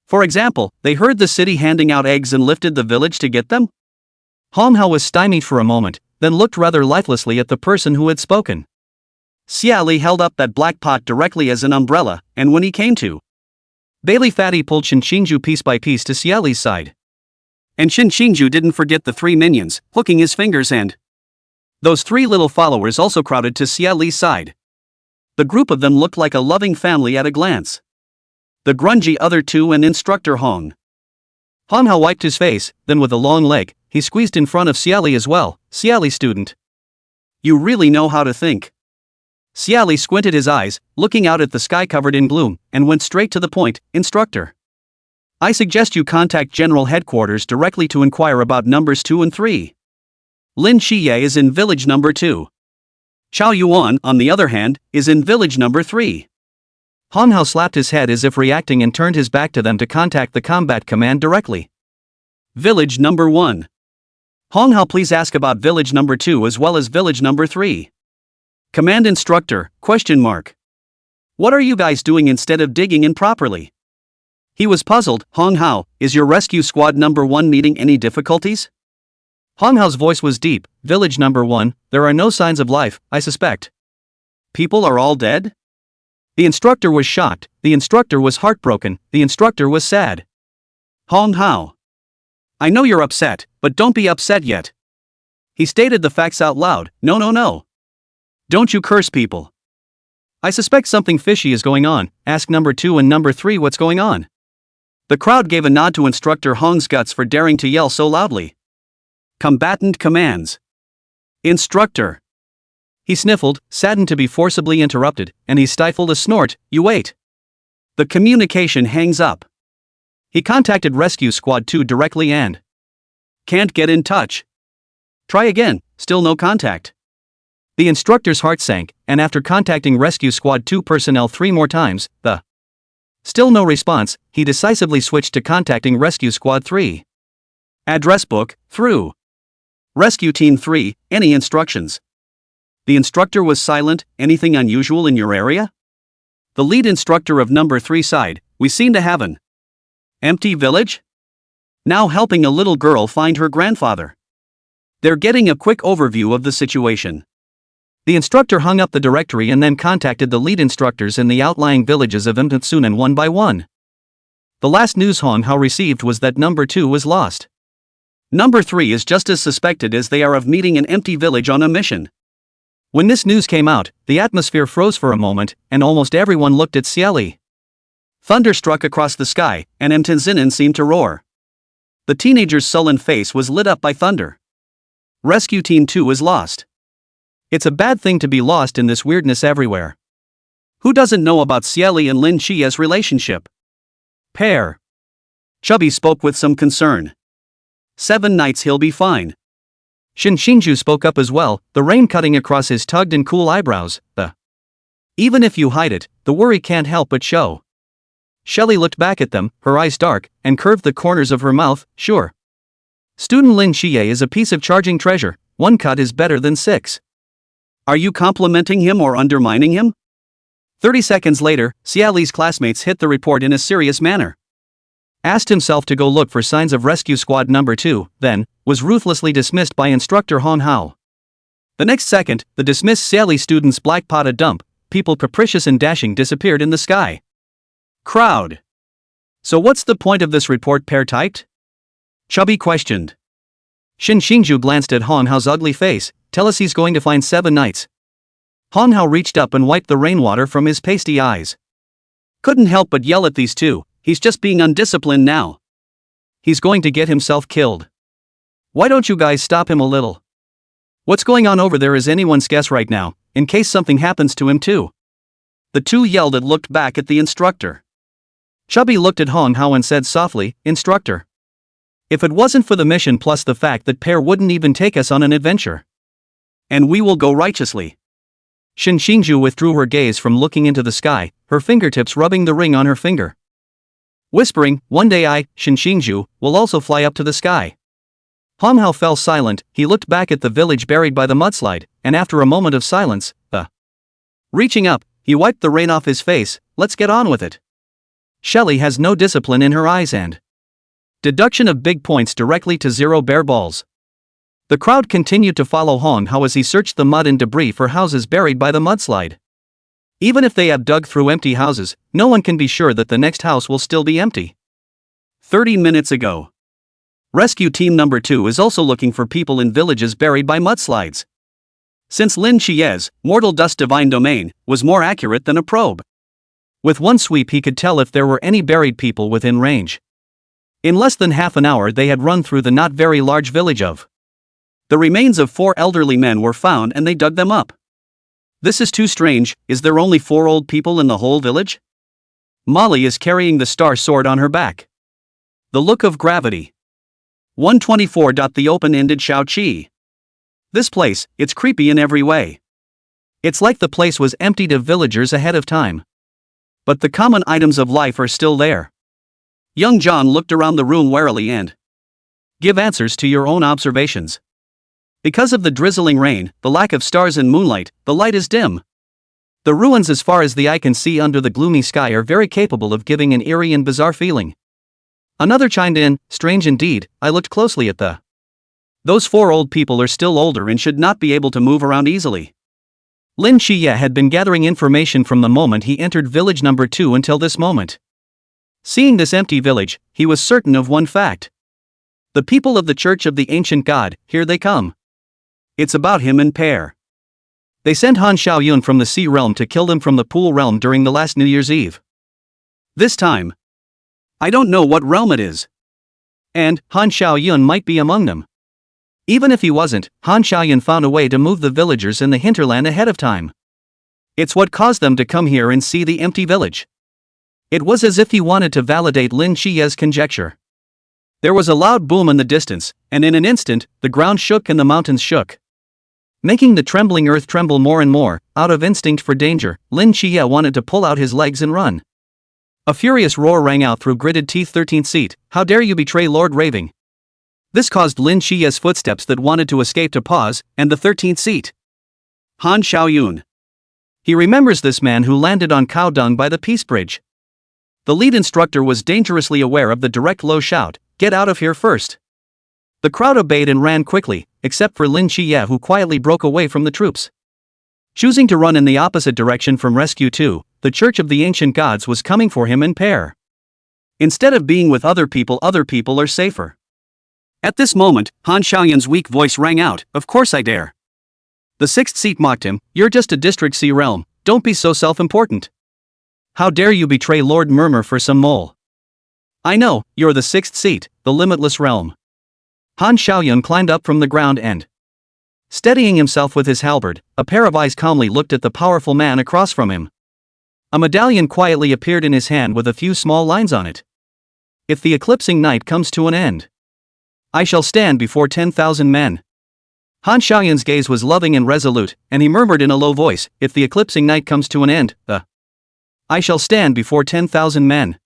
A: For example, they heard the city handing out eggs and lifted the village to get them? Hong Hao was stymied for a moment, then looked rather lifelessly at the person who had spoken.
B: Xie Li held up that black pot directly as an umbrella, and when he came to
A: Bailey Fatty pulled Shinju piece by piece to Xie Li's side.
B: And Shinju didn't forget the 3 minions, hooking his fingers and
A: those 3 little followers also crowded to Xie Li's side.
B: The group of them looked like a loving family at a glance. The grungy other 2 and instructor Hong
A: Hao wiped his face, then with a long leg, he squeezed in front of Xie Li as well. Xie Li, student.
B: You really know how to think.
A: Xie Li squinted his eyes, looking out at the sky covered in gloom, and went straight to the point. Instructor. I suggest you contact General Headquarters directly to inquire about numbers 2 and 3.
B: Lin Qiye is in village number 2. Chao Yuan, on the other hand, is in village number 3.
A: Hong Hao slapped his head as if reacting and turned his back to them to contact the combat command directly.
B: Village number 1.
A: Hong Hao, please ask about village number 2 as well as village number 3.
B: Command instructor, ? What are you guys doing instead of digging in properly? He was puzzled. Hong Hao, is your rescue squad number 1 meeting any difficulties?
A: Hong Hao's voice was deep. Village number 1, there are no signs of life, I suspect.
B: People are all dead?
A: The instructor was shocked, the instructor was heartbroken, the instructor was sad.
B: Hong Hao. I know you're upset, but don't be upset yet.
A: He stated the facts out loud. No.
B: Don't you curse people.
A: I suspect something fishy is going on. Ask number 2 and number 3 what's going on.
B: The crowd gave a nod to instructor Hong's guts for daring to yell so loudly. Combatant commands. Instructor.
A: He sniffled, saddened to be forcibly interrupted, and he stifled a snort. You wait.
B: The communication hangs up.
A: He contacted Rescue Squad 2 directly and
B: can't get in touch.
A: Try again, still no contact. The instructor's heart sank, and after contacting Rescue Squad 2 personnel 3 more times, still no response, he decisively switched to contacting Rescue Squad 3.
B: Address book, through. Rescue Team 3, any instructions? The instructor was silent. Anything unusual in your area? The lead instructor of number 3 sighed. We seem to have an empty village? Now helping a little girl find her grandfather. They're getting a quick overview of the situation. The instructor hung up the directory and then contacted the lead instructors in the outlying villages of Imtsunan one by one. The last news Hong Hao received was that number 2 was lost. Number 3 is just as suspected as they are of meeting an empty village on a mission. When this news came out, the atmosphere froze for a moment, and almost everyone looked at Xie Li. Thunder struck across the sky, and Imtsunan seemed to roar. The teenager's sullen face was lit up by thunder. Rescue Team 2 is lost. It's a bad thing to be lost in this weirdness everywhere. Who doesn't know about Xie Li and Lin Qiye's relationship? Pear. Chubby spoke with some concern. 7 nights he'll be fine. Xinju spoke up as well, the rain cutting across his tugged and cool eyebrows. Even if you hide it, the worry can't help but show. Xie Li looked back at them, her eyes dark, and curved the corners of her mouth. Sure. Student Lin Qiye is a piece of charging treasure, 1 cut is better than 6. Are you complimenting him or undermining him? 30 seconds later, Xie Li's classmates hit the report in a serious manner. Asked himself to go look for signs of rescue squad number 2, then, was ruthlessly dismissed by instructor Hong Hao. The next second, the dismissed Xie Li students blackpot a dump, people capricious and dashing disappeared in the sky. Crowd. So what's the point of this report, Pear typed? Chubby questioned. Xinju glanced at Hong Hao's ugly face. Tell us he's going to find 7 nights. Hong Hao reached up and wiped the rainwater from his pasty eyes. Couldn't help but yell at these two, he's just being undisciplined now. He's going to get himself killed. Why don't you guys stop him a little? What's going on over there is anyone's guess right now, in case something happens to him too. The two yelled and looked back at the instructor. Chubby looked at Hong Hao and said softly, Instructor. If it wasn't for the mission plus the fact that Pear wouldn't even take us on an adventure. And we will go righteously. Xinju withdrew her gaze from looking into the sky, her fingertips rubbing the ring on her finger. Whispering, one day I, Xinju, will also fly up to the sky. Hong Hao fell silent, he looked back at the village buried by the mudslide, and after a moment of silence, reaching up, he wiped the rain off his face. Let's get on with it. Xie Li has no discipline in her eyes and deduction of big points directly to 0 bare balls. The crowd continued to follow Hong Hao as he searched the mud and debris for houses buried by the mudslide. Even if they have dug through empty houses, no one can be sure that the next house will still be empty. 30 minutes ago. Rescue Team Number 2 is also looking for people in villages buried by mudslides. Since Lin Qiye's mortal dust divine domain was more accurate than a probe. With one sweep he could tell if there were any buried people within range. In less than half an hour they had run through the not very large village of. The remains of 4 elderly men were found and they dug them up. This is too strange, is there only 4 old people in the whole village? Molly is carrying the star sword on her back. The look of gravity. 124. The open-ended Shao Qi. This place, it's creepy in every way. It's like the place was emptied of villagers ahead of time. But the common items of life are still there. Young John looked around the room warily and give answers to your own observations. Because of the drizzling rain, the lack of stars and moonlight, the light is dim. The ruins as far as the eye can see under the gloomy sky are very capable of giving an eerie and bizarre feeling. Another chimed in, strange indeed, I looked closely at those 4 old people are still older and should not be able to move around easily. Lin Qiye had been gathering information from the moment he entered village number 2 until this moment. Seeing this empty village, he was certain of one fact. The people of the Church of the Ancient God, here they come. It's about him and Pear. They sent Han Xiaoyun from the Sea Realm to kill them from the Pool Realm during the last New Year's Eve. This time, I don't know what realm it is. And Han Xiaoyun might be among them. Even if he wasn't, Han Xiaoyun found a way to move the villagers in the hinterland ahead of time. It's what caused them to come here and see the empty village. It was as if he wanted to validate Lin Qiye's conjecture. There was a loud boom in the distance, and in an instant, the ground shook and the mountains shook. Making the trembling earth tremble more and more, out of instinct for danger, Lin Qiye wanted to pull out his legs and run. A furious roar rang out through gritted teeth. 13th seat, how dare you betray Lord Raving? This caused Lin Qiye's footsteps that wanted to escape to pause, and the 13th seat. Han Xiaoyun. He remembers this man who landed on cow dung by the Peace Bridge. The lead instructor was dangerously aware of the direct low shout, get out of here first. The crowd obeyed and ran quickly, except for Lin Qiye who quietly broke away from the troops. Choosing to run in the opposite direction from Rescue 2, the Church of the Ancient Gods was coming for him in Pear. Instead of being with other people are safer. At this moment, Han Xiaoyun's weak voice rang out, "Of course I dare." The sixth seat mocked him, "You're just a District C realm, don't be so self-important. How dare you betray Lord Murmur for some mole? I know, you're the sixth seat, the limitless realm." Han Xiaoyun climbed up from the ground and, steadying himself with his halberd, a pair of eyes calmly looked at the powerful man across from him. A medallion quietly appeared in his hand with a few small lines on it. "If the eclipsing night comes to an end, I shall stand before 10,000 men." Han Xiaoyun's gaze was loving and resolute, and he murmured in a low voice, "If the eclipsing night comes to an end, I shall stand before 10,000 men."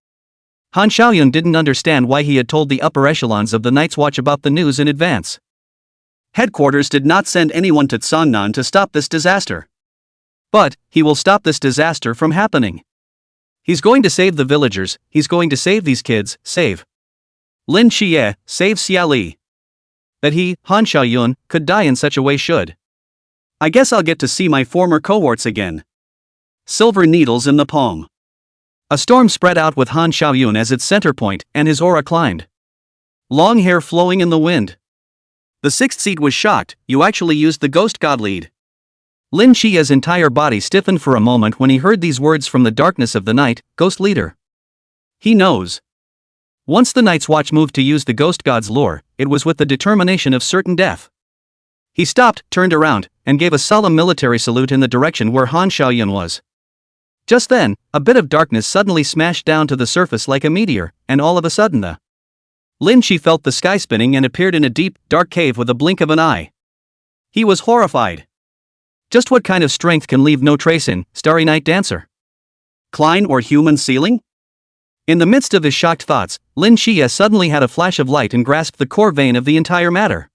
B: Han Xiaoyun didn't understand why he had told the upper echelons of the Night's Watch about the news in advance. Headquarters did not send anyone to Tsangnan to stop this disaster. But he will stop this disaster from happening. He's going to save the villagers, he's going to save these kids, save Lin Qiye, save Xie Li. That he, Han Xiaoyun, could die in such a way should. I guess I'll get to see my former cohorts again. Silver needles in the palm. A storm spread out with Han Xiaoyun as its center point, and his aura climbed. Long hair flowing in the wind. The sixth seat was shocked, "You actually used the ghost god lead." Lin Qiye's entire body stiffened for a moment when he heard these words from the darkness of the night, "Ghost leader." He knows. Once the Night's Watch moved to use the ghost god's lore, it was with the determination of certain death. He stopped, turned around, and gave a solemn military salute in the direction where Han Xiaoyun was. Just then, a bit of darkness suddenly smashed down to the surface like a meteor, and all of a sudden Lin Qiye felt the sky spinning and appeared in a deep, dark cave with a blink of an eye. He was horrified. Just what kind of strength can leave no trace in Starry Night Dancer? Klein or human ceiling? In the midst of his shocked thoughts, Lin Qiye suddenly had a flash of light and grasped the core vein of the entire matter.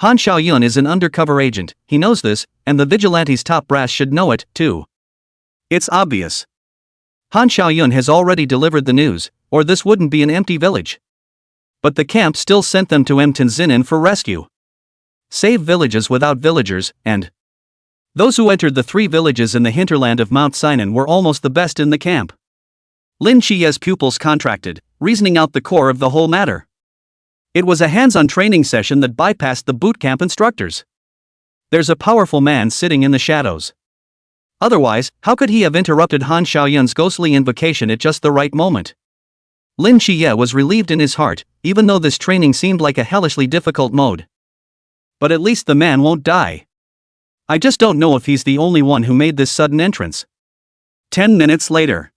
B: Han Xiaoyun is an undercover agent, he knows this, and the vigilante's top brass should know it, too. It's obvious. Han Xiaoyun has already delivered the news, or this wouldn't be an empty village. But the camp still sent them to Tenzinin for rescue. Save villages without villagers, and those who entered the 3 villages in the hinterland of Mount Sinan were almost the best in the camp. Lin Qiye's pupils contracted, reasoning out the core of the whole matter. It was a hands-on training session that bypassed the boot camp instructors. There's a powerful man sitting in the shadows. Otherwise, how could he have interrupted Han Xiaoyun's ghostly invocation at just the right moment? Lin Qiye was relieved in his heart, even though this training seemed like a hellishly difficult mode. But at least the man won't die. I just don't know if he's the only one who made this sudden entrance. 10 minutes later.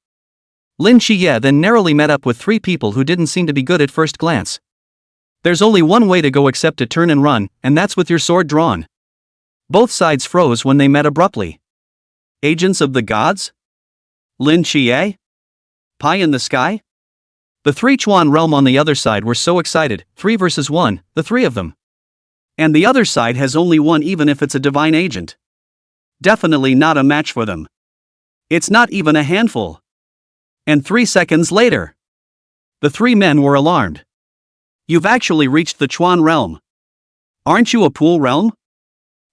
B: Lin Qiye then narrowly met up with 3 people who didn't seem to be good at first glance. There's only one way to go except to turn and run, and that's with your sword drawn. Both sides froze when they met abruptly. Agents of the gods? Lin Qiye? Pie in the sky? The 3 Chuan realm on the other side were so excited, 3 versus 1, the 3 of them. And the other side has only one even if it's a divine agent. Definitely not a match for them. It's not even a handful. And 3 seconds later, the 3 men were alarmed. You've actually reached the Chuan realm. Aren't you a pool realm?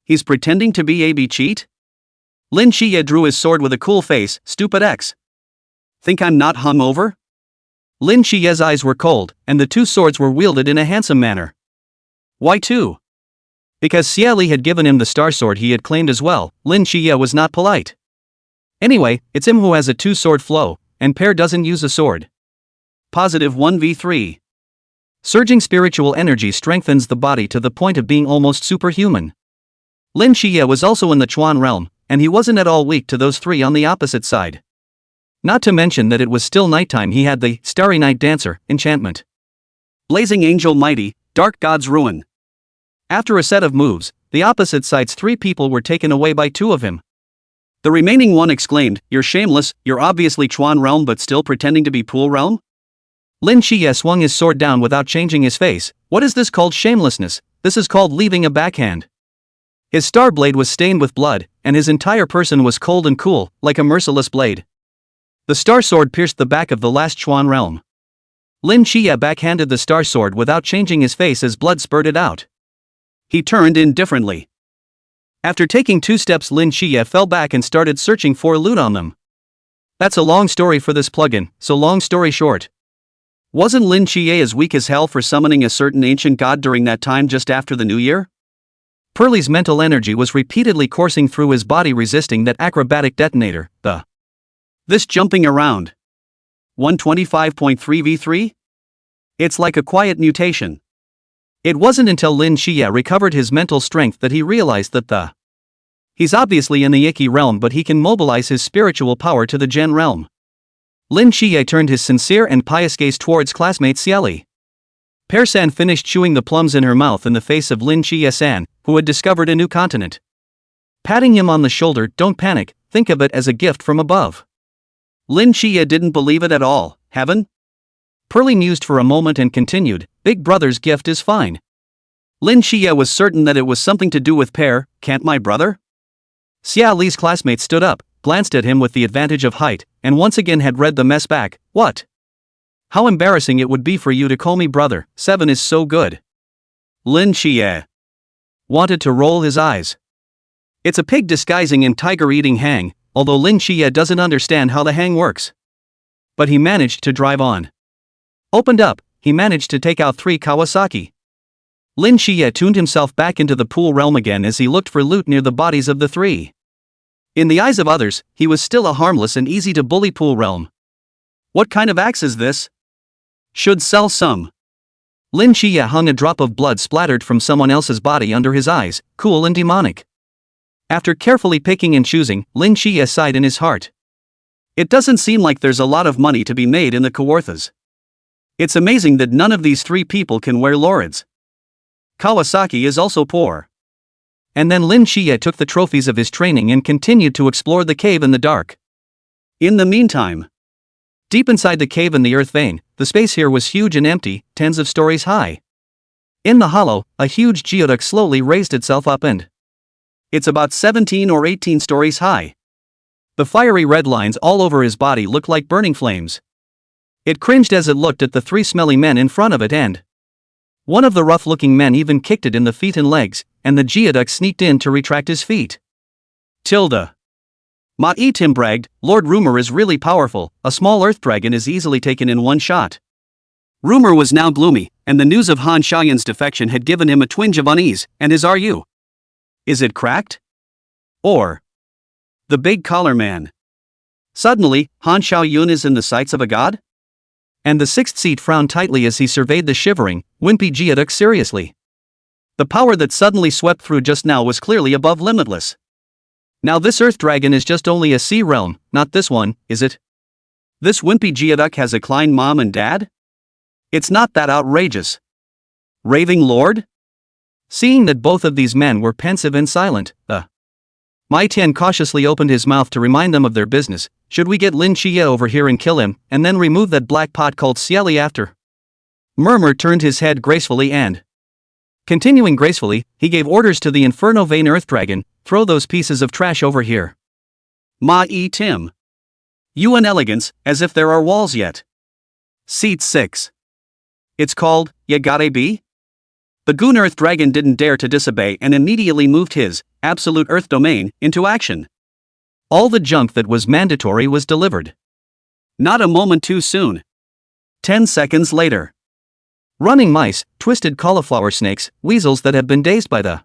B: He's pretending to be a cheat? Lin Qiye drew his sword with a cool face, stupid X. Think I'm not hungover? Lin Qiye's eyes were cold, and the 2 swords were wielded in a handsome manner. Why 2? Because Xie Li had given him the star sword he had claimed as well, Lin Qiye was not polite. Anyway, it's him who has a 2-sword flow, and Pear doesn't use a sword. Positive 1v3. Surging spiritual energy strengthens the body to the point of being almost superhuman. Lin Qiye was also in the Chuan realm, and he wasn't at all weak to those 3 on the opposite side. Not to mention that it was still nighttime. He had the Starry Night Dancer enchantment. Blazing Angel Mighty, Dark God's Ruin. After a set of moves, the opposite side's 3 people were taken away by 2 of him. The remaining one exclaimed, "You're shameless, you're obviously Chuan realm but still pretending to be Pool realm?" Lin Qiye swung his sword down without changing his face. What is this called shamelessness? This is called leaving a backhand. His star blade was stained with blood, and his entire person was cold and cool, like a merciless blade. The star sword pierced the back of the last Chuan realm. Lin Qiye backhanded the star sword without changing his face as blood spurted out. He turned indifferently. After taking 2 steps, Lin Qiye fell back and started searching for loot on them. That's a long story for this plugin, so long story short. Wasn't Lin Qiye as weak as hell for summoning a certain ancient god during that time just after the new year? Pearlie's mental energy was repeatedly coursing through his body, resisting that acrobatic detonator, this jumping around. 125.3v3? It's like a quiet mutation. It wasn't until Lin Qiye recovered his mental strength that he realized that he's obviously in the Iki realm, but he can mobilize his spiritual power to the Gen realm. Lin Qiye turned his sincere and pious gaze towards classmate Xie Li. Pear-san finished chewing the plums in her mouth in the face of Lin Qiye-san, who had discovered a new continent. Patting him on the shoulder, "Don't panic, think of it as a gift from above." Lin Qiye didn't believe it at all. "Heaven?" Pearlie mused for a moment and continued, "Big brother's gift is fine." Lin Qiye was certain that it was something to do with Pear. "Can't my brother?" Xie Li's classmate stood up, glanced at him with the advantage of height, and once again had read the mess back. "What? How embarrassing it would be for you to call me brother. 7 is so good." Lin Qiye wanted to roll his eyes. It's a pig disguising in tiger-eating hang, although Lin Qiye doesn't understand how the hang works. But he managed to drive on. Opened up, he managed to take out 3 Kawasaki. Lin Qiye tuned himself back into the pool realm again as he looked for loot near the bodies of the 3. In the eyes of others, he was still a harmless and easy-to-bully pool realm. What kind of axe is this? Should sell some. Lin Qiye hung a drop of blood splattered from someone else's body under his eyes, cool and demonic. After carefully picking and choosing, Lin Qiye sighed in his heart. It doesn't seem like there's a lot of money to be made in the Kawarthas. It's amazing that none of these 3 people can wear loreds. Kawasaki is also poor. And then Lin Qiye took the trophies of his training and continued to explore the cave in the dark. In the meantime, deep inside the cave in the earth vein, the space here was huge and empty, tens of stories high. In the hollow, a huge geoduct slowly raised itself up and it's about 17 or 18 stories high. The fiery red lines all over his body looked like burning flames. It cringed as it looked at the 3 smelly men in front of it, and one of the rough-looking men even kicked it in the feet and legs, and the geoduct sneaked in to retract his feet. Ma-e Tim bragged, "Lord Rumor is really powerful, a small earth dragon is easily taken in one shot." Rumor was now gloomy, and the news of Han Xiaoyan's defection had given him a twinge of unease, and his "Are you? Is it cracked? Or the big collar man?" Suddenly, Han Xiaoyun is in the sights of a god? And the 6th seat frowned tightly as he surveyed the shivering, wimpy geoduct seriously. The power that suddenly swept through just now was clearly above limitless. Now this earth dragon is just only a sea realm, not this one, is it? This wimpy geoduct has a Klein mom and dad? It's not that outrageous. Raving Lord? Seeing that both of these men were pensive and silent, Mai Tian cautiously opened his mouth to remind them of their business. "Should we get Lin Qiye over here and kill him, and then remove that black pot called Xie Li after?" Murmur turned his head gracefully and, continuing gracefully, he gave orders to the Inferno Vein Earth Dragon, "Throw those pieces of trash over here." Ma-e Tim. You an elegance, as if there are walls yet. Seat 6. It's called, "Ya gotta be?" The Goon Earth Dragon didn't dare to disobey and immediately moved his absolute Earth domain into action. All the junk that was mandatory was delivered. Not a moment too soon. 10 seconds later. Running mice, twisted cauliflower snakes, weasels that had been dazed by the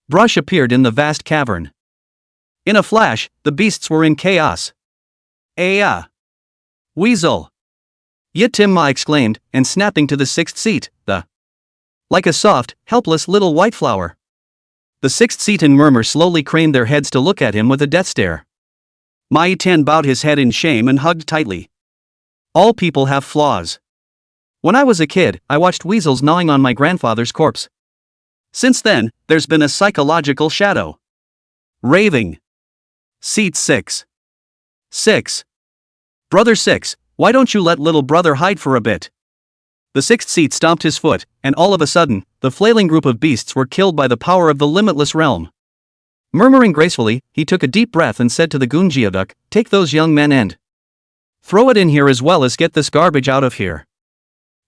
B: brush appeared in the vast cavern. In a flash, the beasts were in chaos. Weasel! Yitimma exclaimed, and snapping to the 6th seat, like a soft, helpless little white flower. The 6th seat and Murmur slowly craned their heads to look at him with a death stare. Mai Tian bowed his head in shame and hugged tightly. All people have flaws. When I was a kid, I watched weasels gnawing on my grandfather's corpse. Since then, there's been a psychological shadow. Raving. Seat 6. 6. Brother 6, why don't you let little brother hide for a bit? The 6th seat stomped his foot, and all of a sudden, the flailing group of beasts were killed by the power of the limitless realm. Murmuring gracefully, he took a deep breath and said to the Goon Geoduck, "Take those young men and throw it in here as well as get this garbage out of here."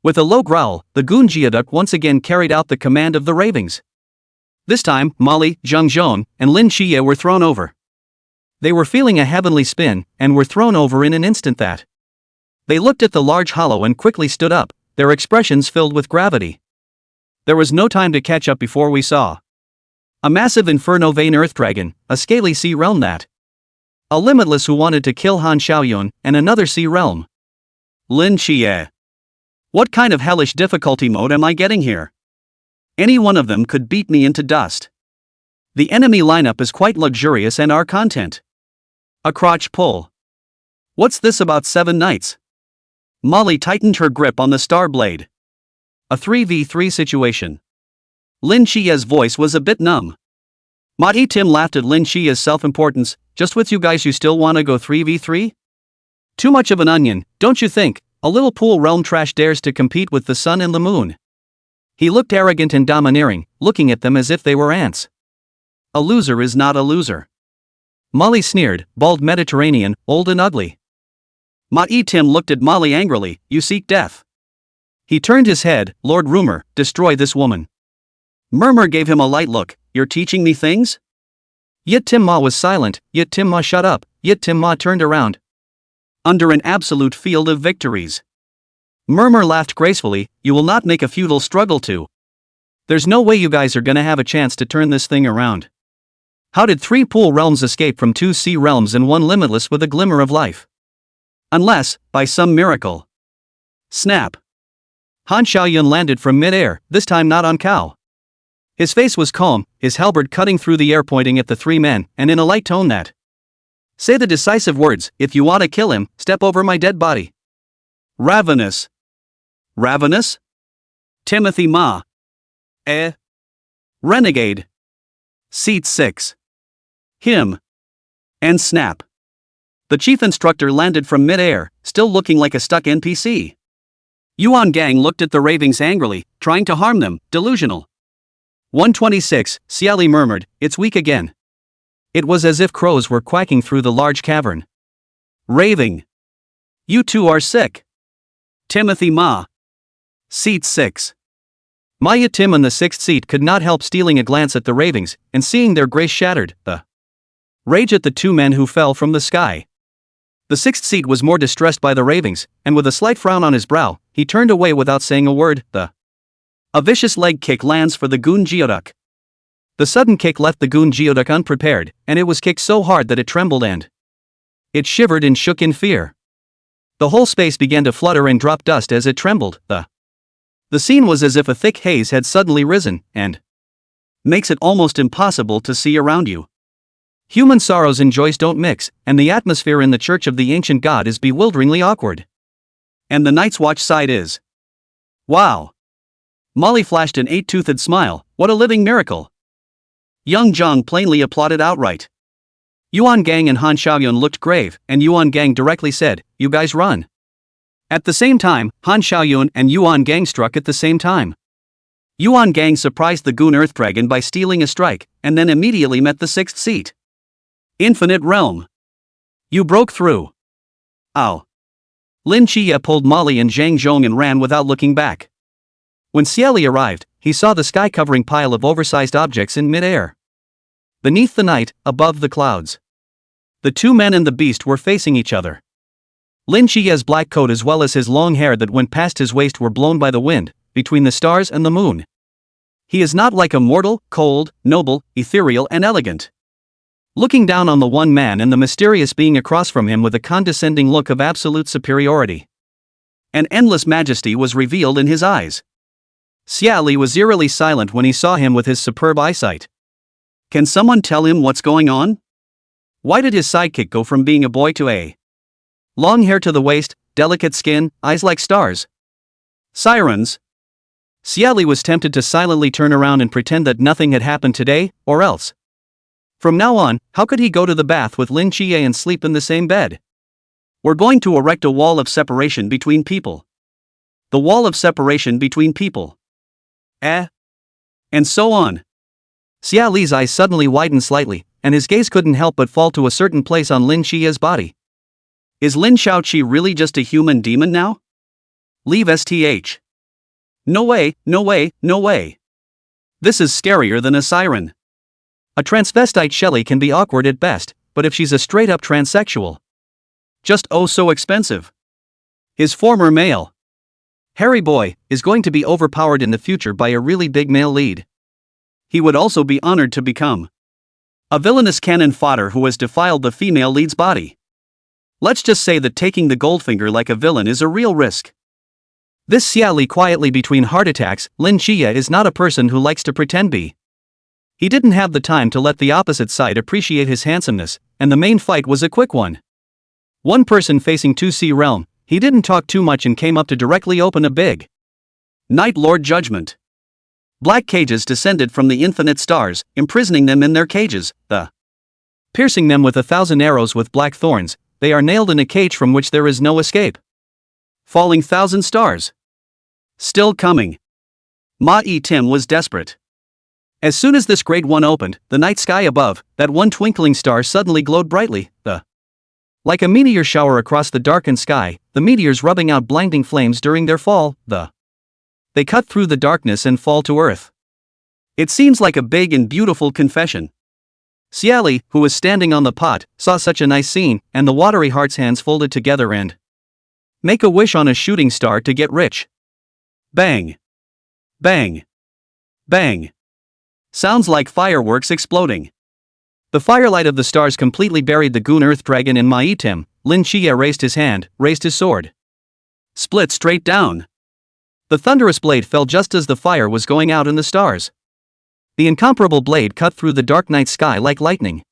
B: With a low growl, the Goon Geoduck once again carried out the command of the ravings. This time, Molly, Zhang Zhong, and Lin Qiye were thrown over. They were feeling a heavenly spin, and were thrown over in an instant that. They looked at the large hollow and quickly stood up, their expressions filled with gravity. There was no time to catch up before we saw a massive inferno vein earth dragon, a scaly sea realm that. A limitless who wanted to kill Han Xiaoyun, and another sea realm. Lin Qiye. What kind of hellish difficulty mode am I getting here? Any one of them could beat me into dust. The enemy lineup is quite luxurious and our content. A crotch pull. What's this about 7 knights? Molly tightened her grip on the star blade. A 3v3 situation. Lin Qiye's voice was a bit numb. Ma Tim laughed at Lin Qiye's self-importance. Just with you guys you still wanna go 3v3? Too much of an onion, don't you think? A little pool realm trash dares to compete with the sun and the moon. He looked arrogant and domineering, looking at them as if they were ants. A loser is not a loser. Molly sneered, bald Mediterranean, old and ugly. Ma Tim looked at Molly angrily, you seek death. He turned his head, Lord Rumor, destroy this woman. Murmur gave him a light look, you're teaching me things? Yet Tim Ma was silent, yet Tim Ma shut up, yet Tim Ma turned around. Under an absolute field of victories. Murmur laughed gracefully, you will not make a futile struggle to. There's no way you guys are gonna have a chance to turn this thing around. How did 3 pool realms escape from 2 sea realms and 1 limitless with a glimmer of life? Unless, by some miracle. Snap. Han Xiaoyun landed from mid-air, this time not on Cao. His face was calm, his halberd cutting through the air pointing at the 3 men, and in a light tone that. Say the decisive words, if you want to kill him, step over my dead body. Ravenous. Ravenous? Timothy Ma. Renegade. Seat 6. Him. And snap. The chief instructor landed from mid-air, still looking like a stuck NPC. Yuan Gang looked at the ravings angrily, trying to harm them, delusional. 126, Xie Li murmured, it's weak again. It was as if crows were quacking through the large cavern. Raving. You two are sick. Timothy Ma. Seat 6. Maya Tim on the 6th seat could not help stealing a glance at the ravings, and seeing their grace shattered, the rage at the 2 men who fell from the sky. The 6th seat was more distressed by the ravings, and with a slight frown on his brow, he turned away without saying a word, A vicious leg kick lands for the goon Geoduck. The sudden kick left the goon Geoduck unprepared, and it was kicked so hard that it trembled and it shivered and shook in fear. The whole space began to flutter and drop dust as it trembled, The scene was as if a thick haze had suddenly risen, and makes it almost impossible to see around you. Human sorrows and joys don't mix, and the atmosphere in the church of the ancient god is bewilderingly awkward. And the Night's Watch side is. Wow! Molly flashed an 8-toothed smile, what a living miracle! Young Zhang plainly applauded outright. Yuan Gang and Han Xiaoyun looked grave, and Yuan Gang directly said, you guys run. At the same time, Han Xiaoyun and Yuan Gang struck at the same time. Yuan Gang surprised the Goon Earth Dragon by stealing a strike, and then immediately met the 6th seat. Infinite Realm. You broke through. Ow. Lin Qiye pulled Molly and Zhang Zhong and ran without looking back. When Xie Li arrived, he saw the sky-covering pile of oversized objects in mid-air. Beneath the night, above the clouds. The 2 men and the beast were facing each other. Lin Qiye's black coat as well as his long hair that went past his waist were blown by the wind, between the stars and the moon. He is not like a mortal, cold, noble, ethereal and elegant. Looking down on the 1 man and the mysterious being across from him with a condescending look of absolute superiority. An endless majesty was revealed in his eyes. Xie Li was eerily silent when he saw him with his superb eyesight. Can someone tell him what's going on? Why did his sidekick go from being a boy to a long hair to the waist, delicate skin, eyes like stars? Sirens. Xie Li was tempted to silently turn around and pretend that nothing had happened today, or else. From now on, how could he go to the bath with Lin Qiye and sleep in the same bed? We're going to erect a wall of separation between people. The wall of separation between people. And so on. Xie Li's eyes suddenly widened slightly, and his gaze couldn't help but fall to a certain place on Lin Qiye's body. Is Lin Xiaoqi really just a human demon now? Leave STH. No way, no way, no way. This is scarier than a siren. A transvestite Xie Li can be awkward at best, but if she's a straight-up transsexual. Just oh so expensive. His former male Harry boy is going to be overpowered in the future by a really big male lead. He would also be honored to become a villainous cannon fodder who has defiled the female lead's body. Let's just say that taking the Goldfinger like a villain is a real risk. This Xie Li quietly between heart attacks, Lin Qiye is not a person who likes to pretend be. He didn't have the time to let the opposite side appreciate his handsomeness, and the main fight was a quick one. One person facing 2C realm, he didn't talk too much and came up to directly open a big Night Lord judgment. Black cages descended from the infinite stars, imprisoning them in their cages, piercing them with 1,000 arrows with black thorns. They are nailed in a cage from which there is no escape. Falling 1,000 stars. Still coming. Ma-E-Tim was desperate. As soon as this great one opened, the night sky above, that one twinkling star suddenly glowed brightly, like a meteor shower across the darkened sky, the meteors rubbing out blinding flames during their fall, they cut through the darkness and fall to earth. It seems like a big and beautiful confession. Xie Li, who was standing on the pot, saw such a nice scene, and the watery heart's hands folded together and make a wish on a shooting star to get rich. Bang. Bang. Bang. Sounds like fireworks exploding. The firelight of the stars completely buried the goon earth dragon in Ma-E-Tim. Lin Qiye raised his hand, raised his sword. Split straight down. The thunderous blade fell just as the fire was going out in the stars. The incomparable blade cut through the dark night sky like lightning.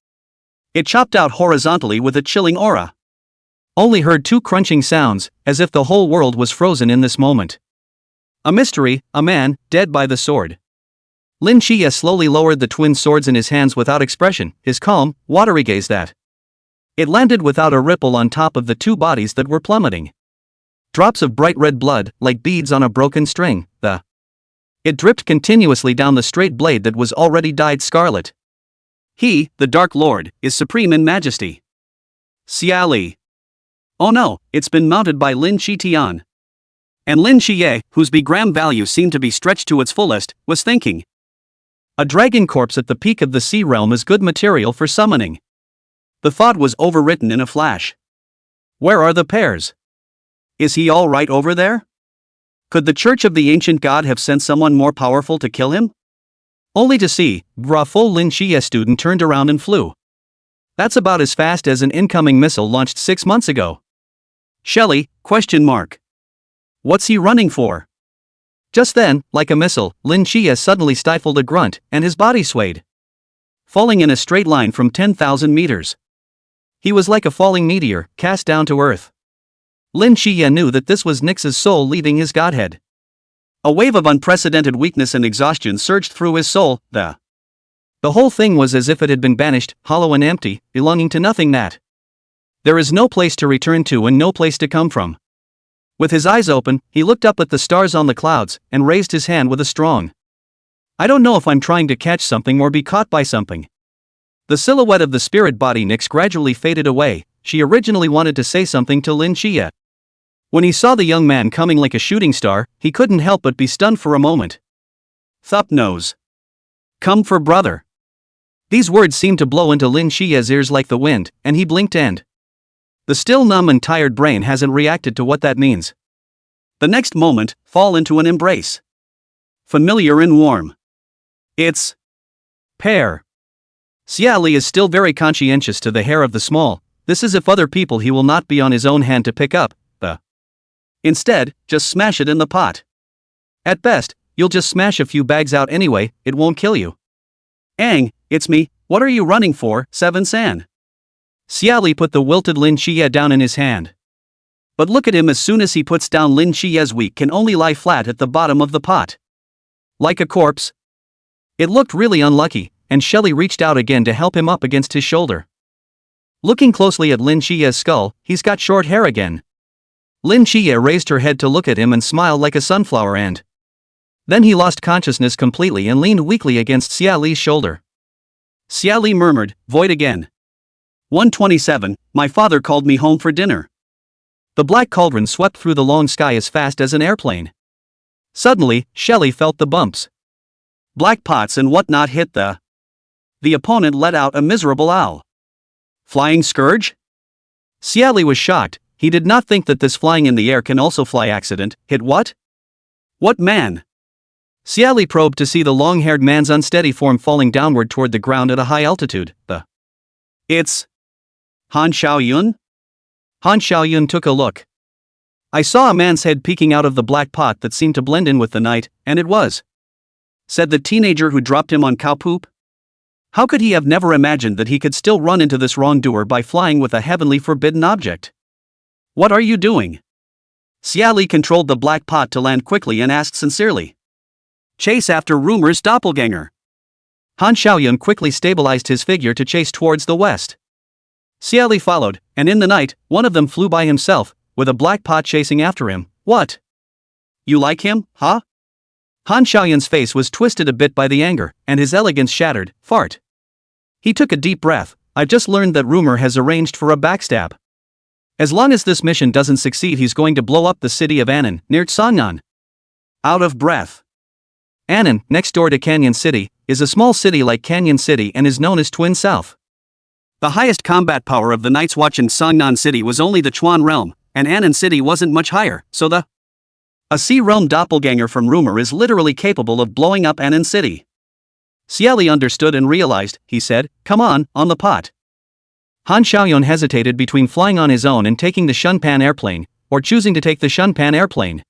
B: It chopped out horizontally with a chilling aura. Only heard two crunching sounds, as if the whole world was frozen in this moment. A mystery, a man, dead by the sword. Lin Qiye slowly lowered the twin swords in his hands without expression, his calm, watery gaze that. It landed without a ripple on top of the two bodies that were plummeting. Drops of bright red blood, like beads on a broken string, It dripped continuously down the straight blade that was already dyed scarlet. He, the Dark Lord, is supreme in majesty. Xie Li. Oh no, it's been mounted by Lin Qiye. And Lin Qiye, whose B-gram value seemed to be stretched to its fullest, was thinking. A dragon corpse at the peak of the sea realm is good material for summoning. The thought was overwritten in a flash. Where are the Pears? Is he all right over there? Could the Church of the Ancient God have sent someone more powerful to kill him? Only to see, full Lin Qiye student turned around and flew. That's about as fast as an incoming missile launched 6 months ago. Xie Li? What's he running for? Just then, like a missile, Lin Qiye suddenly stifled a grunt, and his body swayed, falling in a straight line from 10,000 meters. He was like a falling meteor, cast down to earth. Lin Qiye knew that this was Nyx's soul leaving his godhead. A wave of unprecedented weakness and exhaustion surged through his soul, the whole thing was as if it had been banished, hollow and empty, belonging to nothing that. There is no place to return to and no place to come from. With his eyes open, he looked up at the stars on the clouds, and raised his hand with a strong. I don't know if I'm trying to catch something or be caught by something. The silhouette of the spirit body Nyx gradually faded away. She originally wanted to say something to Lin Qiye. When he saw the young man coming like a shooting star, he couldn't help but be stunned for a moment. Thup knows. Come for brother. These words seemed to blow into Lin Qiye's ears like the wind, and he blinked and the still numb and tired brain hasn't reacted to what that means. The next moment, fall into an embrace. Familiar and warm. It's Pear. Xie Li is still very conscientious to the hair of the small. This is if other people he will not be on his own hand to pick up, Instead, just smash it in the pot. At best, you'll just smash a few bags out anyway, it won't kill you. Aang, it's me, what are you running for, Seven San? Xie Li put the wilted Lin Qiye down in his hand. But look at him as soon as he puts down Lin Qiye's weak can only lie flat at the bottom of the pot. Like a corpse. It looked really unlucky, and Xie Li reached out again to help him up against his shoulder. Looking closely at Lin Qiye's skull, he's got short hair again. Lin Qiye raised her head to look at him and smiled like a sunflower and then he lost consciousness completely and leaned weakly against Xie Li's shoulder. Xie Li murmured, void again. 127, my father called me home for dinner. The black cauldron swept through the long sky as fast as an airplane. Suddenly, Xie Li felt the bumps. Black pots and whatnot hit the opponent let out a miserable owl. Flying scourge? Xie Li was shocked. He did not think that this flying in the air can also fly accident. Hit what? What man? Xie Li probed to see the long-haired man's unsteady form falling downward toward the ground at a high altitude. It's Han Xiaoyun? Han Xiaoyun took a look. I saw a man's head peeking out of the black pot that seemed to blend in with the night, and it was, said the teenager who dropped him on cow poop. How could he have never imagined that he could still run into this wrongdoer by flying with a heavenly forbidden object? What are you doing? Xie Li controlled the black pot to land quickly and asked sincerely. Chase after Rumor's doppelganger. Han Xiaoyun quickly stabilized his figure to chase towards the west. Xie Li followed, and in the night, one of them flew by himself, with a black pot chasing after him. What? You like him, huh? Han Xiaoyun's face was twisted a bit by the anger, and his elegance shattered. Fart. He took a deep breath. I've just learned that Rumor has arranged for a backstab. As long as this mission doesn't succeed, he's going to blow up the city of Annan, near Songnan. Out of breath. Annan, next door to Canyon City, is a small city like Canyon City and is known as Twin South. The highest combat power of the Night's Watch in Songnan City was only the Chuan realm, and Annan City wasn't much higher, so a Sea Realm doppelganger from Rumor is literally capable of blowing up Annan City. Xie Li understood and realized. He said, come on the pot. Han Xiaoyun hesitated between flying on his own and taking the Shunpan airplane, or choosing to take the Shunpan airplane.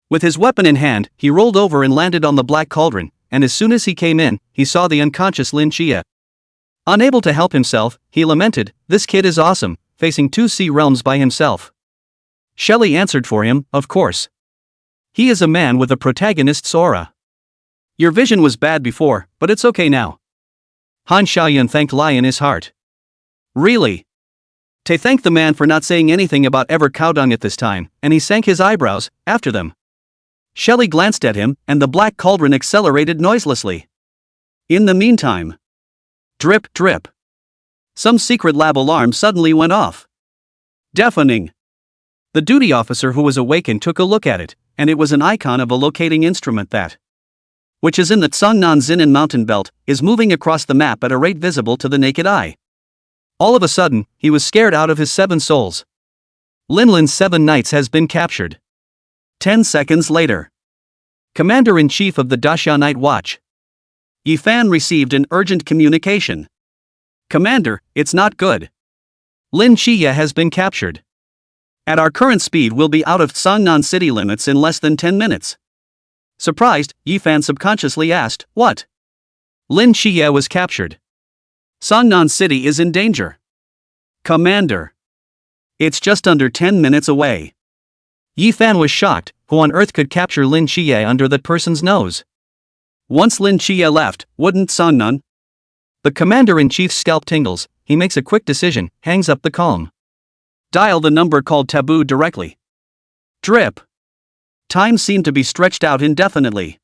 B: With his weapon in hand, he rolled over and landed on the black cauldron, and as soon as he came in, he saw the unconscious Lin Qiye. Unable to help himself, he lamented, this kid is awesome, facing 2 sea realms by himself. Xie Li answered for him, of course. He is a man with a protagonist's aura. Your vision was bad before, but it's okay now. Han Xiaoyun thanked Li in his heart. Really? Te thanked the man for not saying anything about ever cow dung at this time, and he sank his eyebrows, after them. Xie Li glanced at him, and the black cauldron accelerated noiselessly. In the meantime. Drip, drip. Some secret lab alarm suddenly went off. Deafening. The duty officer who was awakened took a look at it, and it was an icon of a locating instrument that, which is in the Songnan Xinan mountain belt, is moving across the map at a rate visible to the naked eye. All of a sudden, he was scared out of his 7 souls. Linlin's 7 knights has been captured. 10 seconds later. Commander-in-Chief of the Daxia Night Watch. Yi Fan received an urgent communication. Commander, it's not good. Lin Qiye has been captured. At our current speed we'll be out of Songnan city limits in less than 10 minutes. Surprised, Yi Fan subconsciously asked, what? Lin Qiye was captured. Songnan City is in danger. Commander. It's just under 10 minutes away. Yi Fan was shocked. Who on earth could capture Lin Qiye under that person's nose? Once Lin Qiye left, wouldn't Songnan? The commander-in-chief's scalp tingles. He makes a quick decision, hangs up the calm. Dial the number called Taboo directly. Drip. Time seemed to be stretched out indefinitely.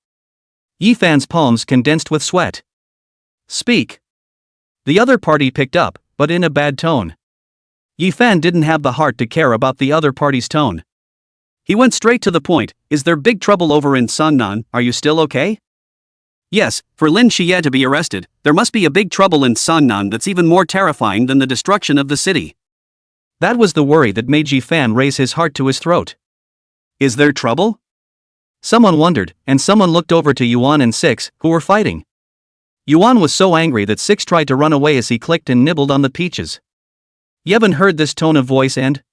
B: Yi Fan's palms condensed with sweat. Speak. The other party picked up, but in a bad tone. Yi Fan didn't have the heart to care about the other party's tone. He went straight to the point. Is there big trouble over in Songnan? Are you still okay? Yes, for Lin Qiye to be arrested, there must be a big trouble in Songnan that's even more terrifying than the destruction of the city. That was the worry that made Yi Fan raise his heart to his throat. Is there trouble? Someone wondered, and someone looked over to Yuan and Six, who were fighting. Yuan was so angry that Six tried to run away as he clicked and nibbled on the peaches. Yevon heard this tone of voice and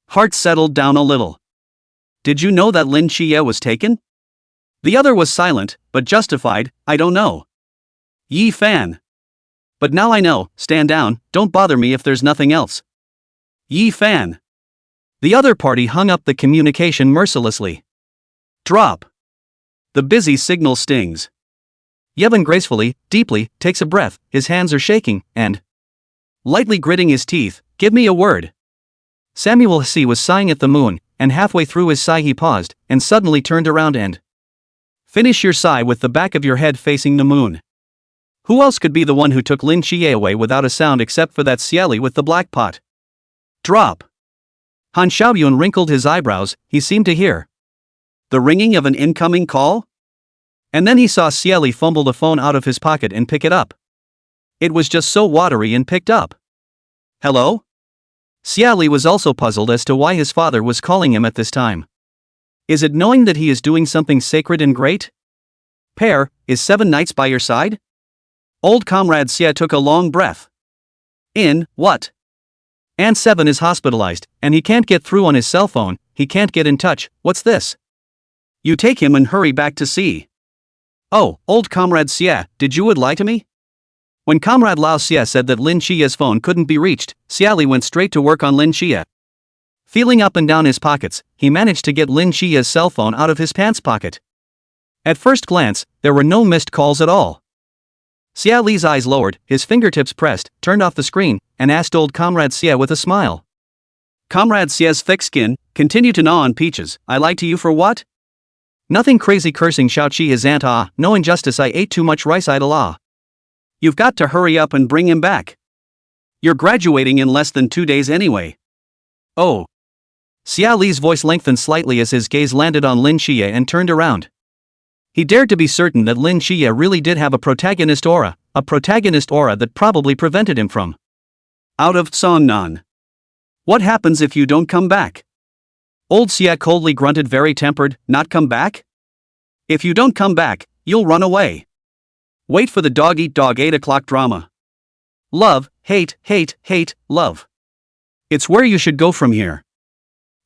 B: heart settled down a little. Did you know that Lin Qiye was taken? The other was silent, but justified. I don't know. Yi Fan. But now I know. Stand down, don't bother me if there's nothing else. Yi Fan. The other party hung up the communication mercilessly. Drop. The busy signal stings. Yevon gracefully, deeply, takes a breath, his hands are shaking, and lightly gritting his teeth, give me a word. Samuel Hsi was sighing at the moon, and halfway through his sigh he paused, and suddenly turned around and finish your sigh with the back of your head facing the moon. Who else could be the one who took Lin Qiye away without a sound except for that Xie Li with the black pot? Drop. Han Xiaoyun wrinkled his eyebrows. He seemed to hear the ringing of an incoming call? And then he saw Xie Li fumble the phone out of his pocket and pick it up. It was just so watery and picked up. Hello? Xie Li was also puzzled as to why his father was calling him at this time. Is it knowing that he is doing something sacred and great? Pear, is 7 nights by your side? Old comrade Xie took a long breath. In, what? And 7 is hospitalized, and he can't get through on his cell phone, he can't get in touch, what's this? You take him and hurry back to C. Oh, old comrade Xie, did you would lie to me? When comrade Lao Xie said that Lin Qiye's phone couldn't be reached, Xie Li went straight to work on Lin Qiye. Feeling up and down his pockets, he managed to get Lin Qiye's cell phone out of his pants pocket. At first glance, there were no missed calls at all. Xie Li's eyes lowered, his fingertips pressed, turned off the screen, and asked old comrade Xie with a smile. Comrade Xie's thick skin continued to gnaw on peaches. I lied to you for what? Nothing crazy, cursing shout she his aunt. Ah, no injustice, I ate too much rice, idle ah. You've got to hurry up and bring him back. You're graduating in less than 2 days anyway. Oh. Xie Li's voice lengthened slightly as his gaze landed on Lin Qiye and turned around. He dared to be certain that Lin Qiye really did have a protagonist aura that probably prevented him from out of Songnan. What happens if you don't come back? Old Xie coldly grunted, very tempered, not come back? If you don't come back, you'll run away. Wait for the dog eat dog 8 o'clock drama. Love, hate, hate, hate, love. It's where you should go from here.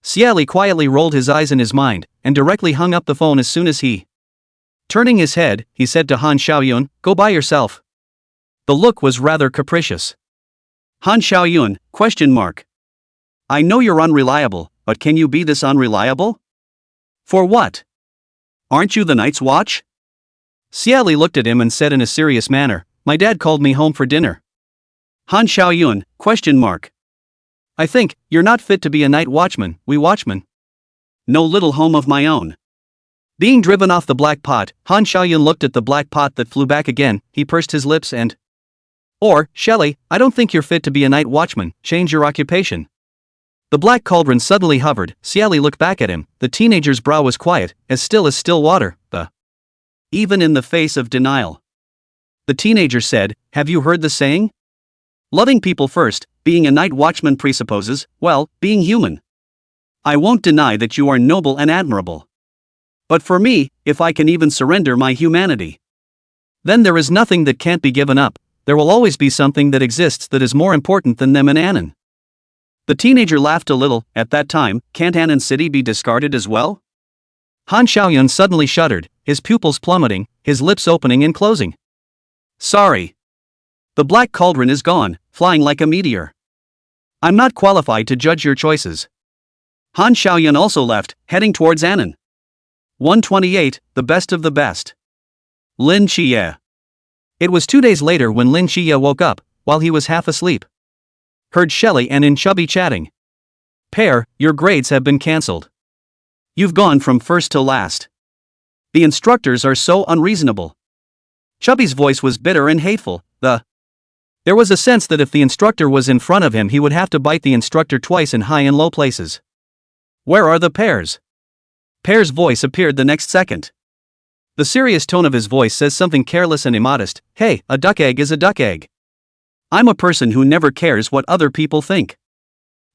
B: Xie Li quietly rolled his eyes in his mind, and directly hung up the phone as soon as he. Turning his head, he said to Han Xiaoyun, go by yourself. The look was rather capricious. Han Xiaoyun, ? I know you're unreliable, but can you be this unreliable? For what? Aren't you the Night's Watch? Xie Li looked at him and said in a serious manner, my dad called me home for dinner. Han Xiaoyun, ? I think, you're not fit to be a night watchman, we watchmen. No little home of my own. Being driven off the black pot, Han Xiaoyun looked at the black pot that flew back again, he pursed his lips and. Or, Shelley, I don't think you're fit to be a night watchman, change your occupation. The black cauldron suddenly hovered. Xie Li looked back at him, the teenager's brow was quiet, as still water, even in the face of denial. The teenager said, have you heard the saying? Loving people first, being a night watchman presupposes, well, being human. I won't deny that you are noble and admirable. But for me, if I can even surrender my humanity, then there is nothing that can't be given up, there will always be something that exists that is more important than them and Anan. The teenager laughed a little. At that time, can't Anan City be discarded as well? Han Xiaoyun suddenly shuddered, his pupils plummeting, his lips opening and closing. Sorry. The black cauldron is gone, flying like a meteor. I'm not qualified to judge your choices. Han Xiaoyun also left, heading towards Anan. 128, the best of the best. Lin Qiye. It was 2 days later when Lin Qiye woke up, while he was half asleep. Heard Shelley and in Chubby chatting. Pear, your grades have been cancelled. You've gone from first to last. The instructors are so unreasonable. Chubby's voice was bitter and hateful. There was a sense that if the instructor was in front of him he would have to bite the instructor twice in high and low places. Where are the pears? Pear's voice appeared the next second. The serious tone of his voice says something careless and immodest. Hey, a duck egg is a duck egg. I'm a person who never cares what other people think.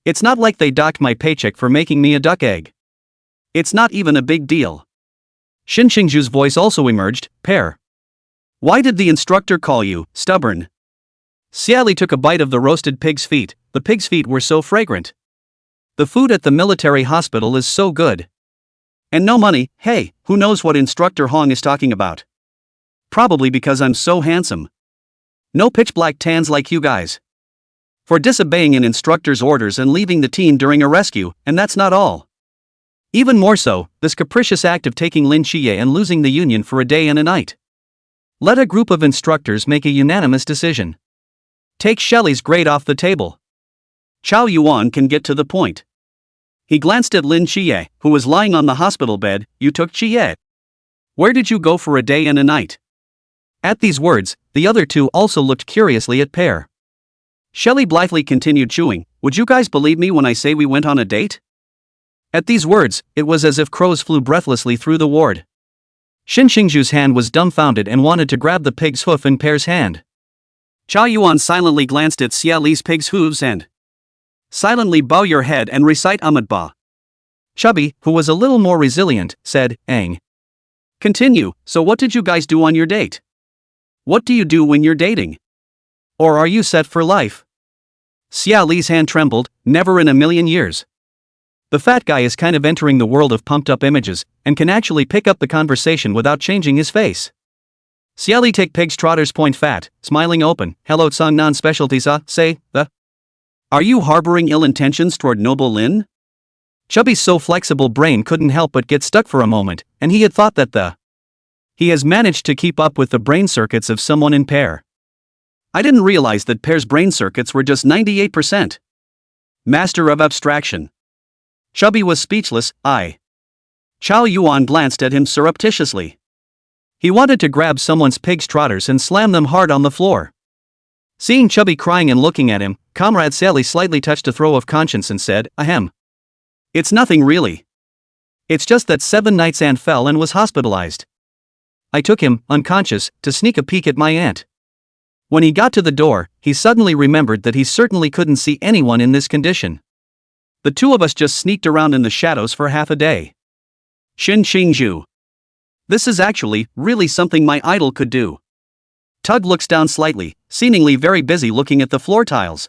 B: It's not like they docked my paycheck for making me a duck egg. It's not even a big deal. Xin Xingzhu's voice also emerged. Pear. Why did the instructor call you stubborn? Xie Li took a bite of the roasted pig's feet. The pig's feet were so fragrant. The food at the military hospital is so good. And no money. Hey, who knows what instructor Hong is talking about? Probably because I'm so handsome. No pitch black tans like you guys. For disobeying an instructor's orders and leaving the team during a rescue, and that's not all. Even more so, this capricious act of taking Lin Qiye and losing the union for a day and a night. Let a group of instructors make a unanimous decision. Take Shelley's grade off the table. Chao Yuan can get to the point. He glanced at Lin Qiye, who was lying on the hospital bed. You took Qiye. Where did you go for a day and a night? At these words, the other two also looked curiously at Pear. Shelley blithely continued chewing. Would you guys believe me when I say we went on a date? At these words, it was as if crows flew breathlessly through the ward.
A: Xin Xingzhu's hand was dumbfounded and wanted to grab the pig's hoof in Pear's hand.
B: Chao Yuan silently glanced at Xie Li's pig's hooves and silently bow your head and recite Ba.
A: Chubby, who was a little more resilient, said, Aang.
B: Continue, so what did you guys do on your date? What do you do when you're dating?
A: Or are you set for life?
B: Xie Li's hand trembled, never in a million years.
A: The fat guy is kind of entering the world of pumped-up images, and can actually pick up the conversation without changing his face.
B: Xie Li take pig's trotters point fat, smiling open, hello Tsang non specialties say, the. Are you harboring ill intentions toward noble Lin?
A: Chubby's so flexible brain couldn't help but get stuck for a moment, and he had thought that he has managed to keep up with the brain circuits of someone in Pear.
B: I didn't realize that Pear's brain circuits were just 98%. Master of abstraction.
A: Chubby was speechless.
B: Chao Yuan glanced at him surreptitiously.
A: He wanted to grab someone's pig's trotters and slam them hard on the floor. Seeing Chubby crying and looking at him, Comrade Xie Li slightly touched a throe of conscience and said, Ahem.
B: It's nothing really.
A: It's just that 7 nights Aunt fell and was hospitalized. I took him, unconscious, to sneak a peek at my aunt. When he got to the door, he suddenly remembered that he certainly couldn't see anyone in this condition. The two of us just sneaked around in the shadows for half a day.
B: Xin Xingzhu. This is actually, really something my idol could do. Tug looks down slightly, seemingly very busy looking at the floor tiles.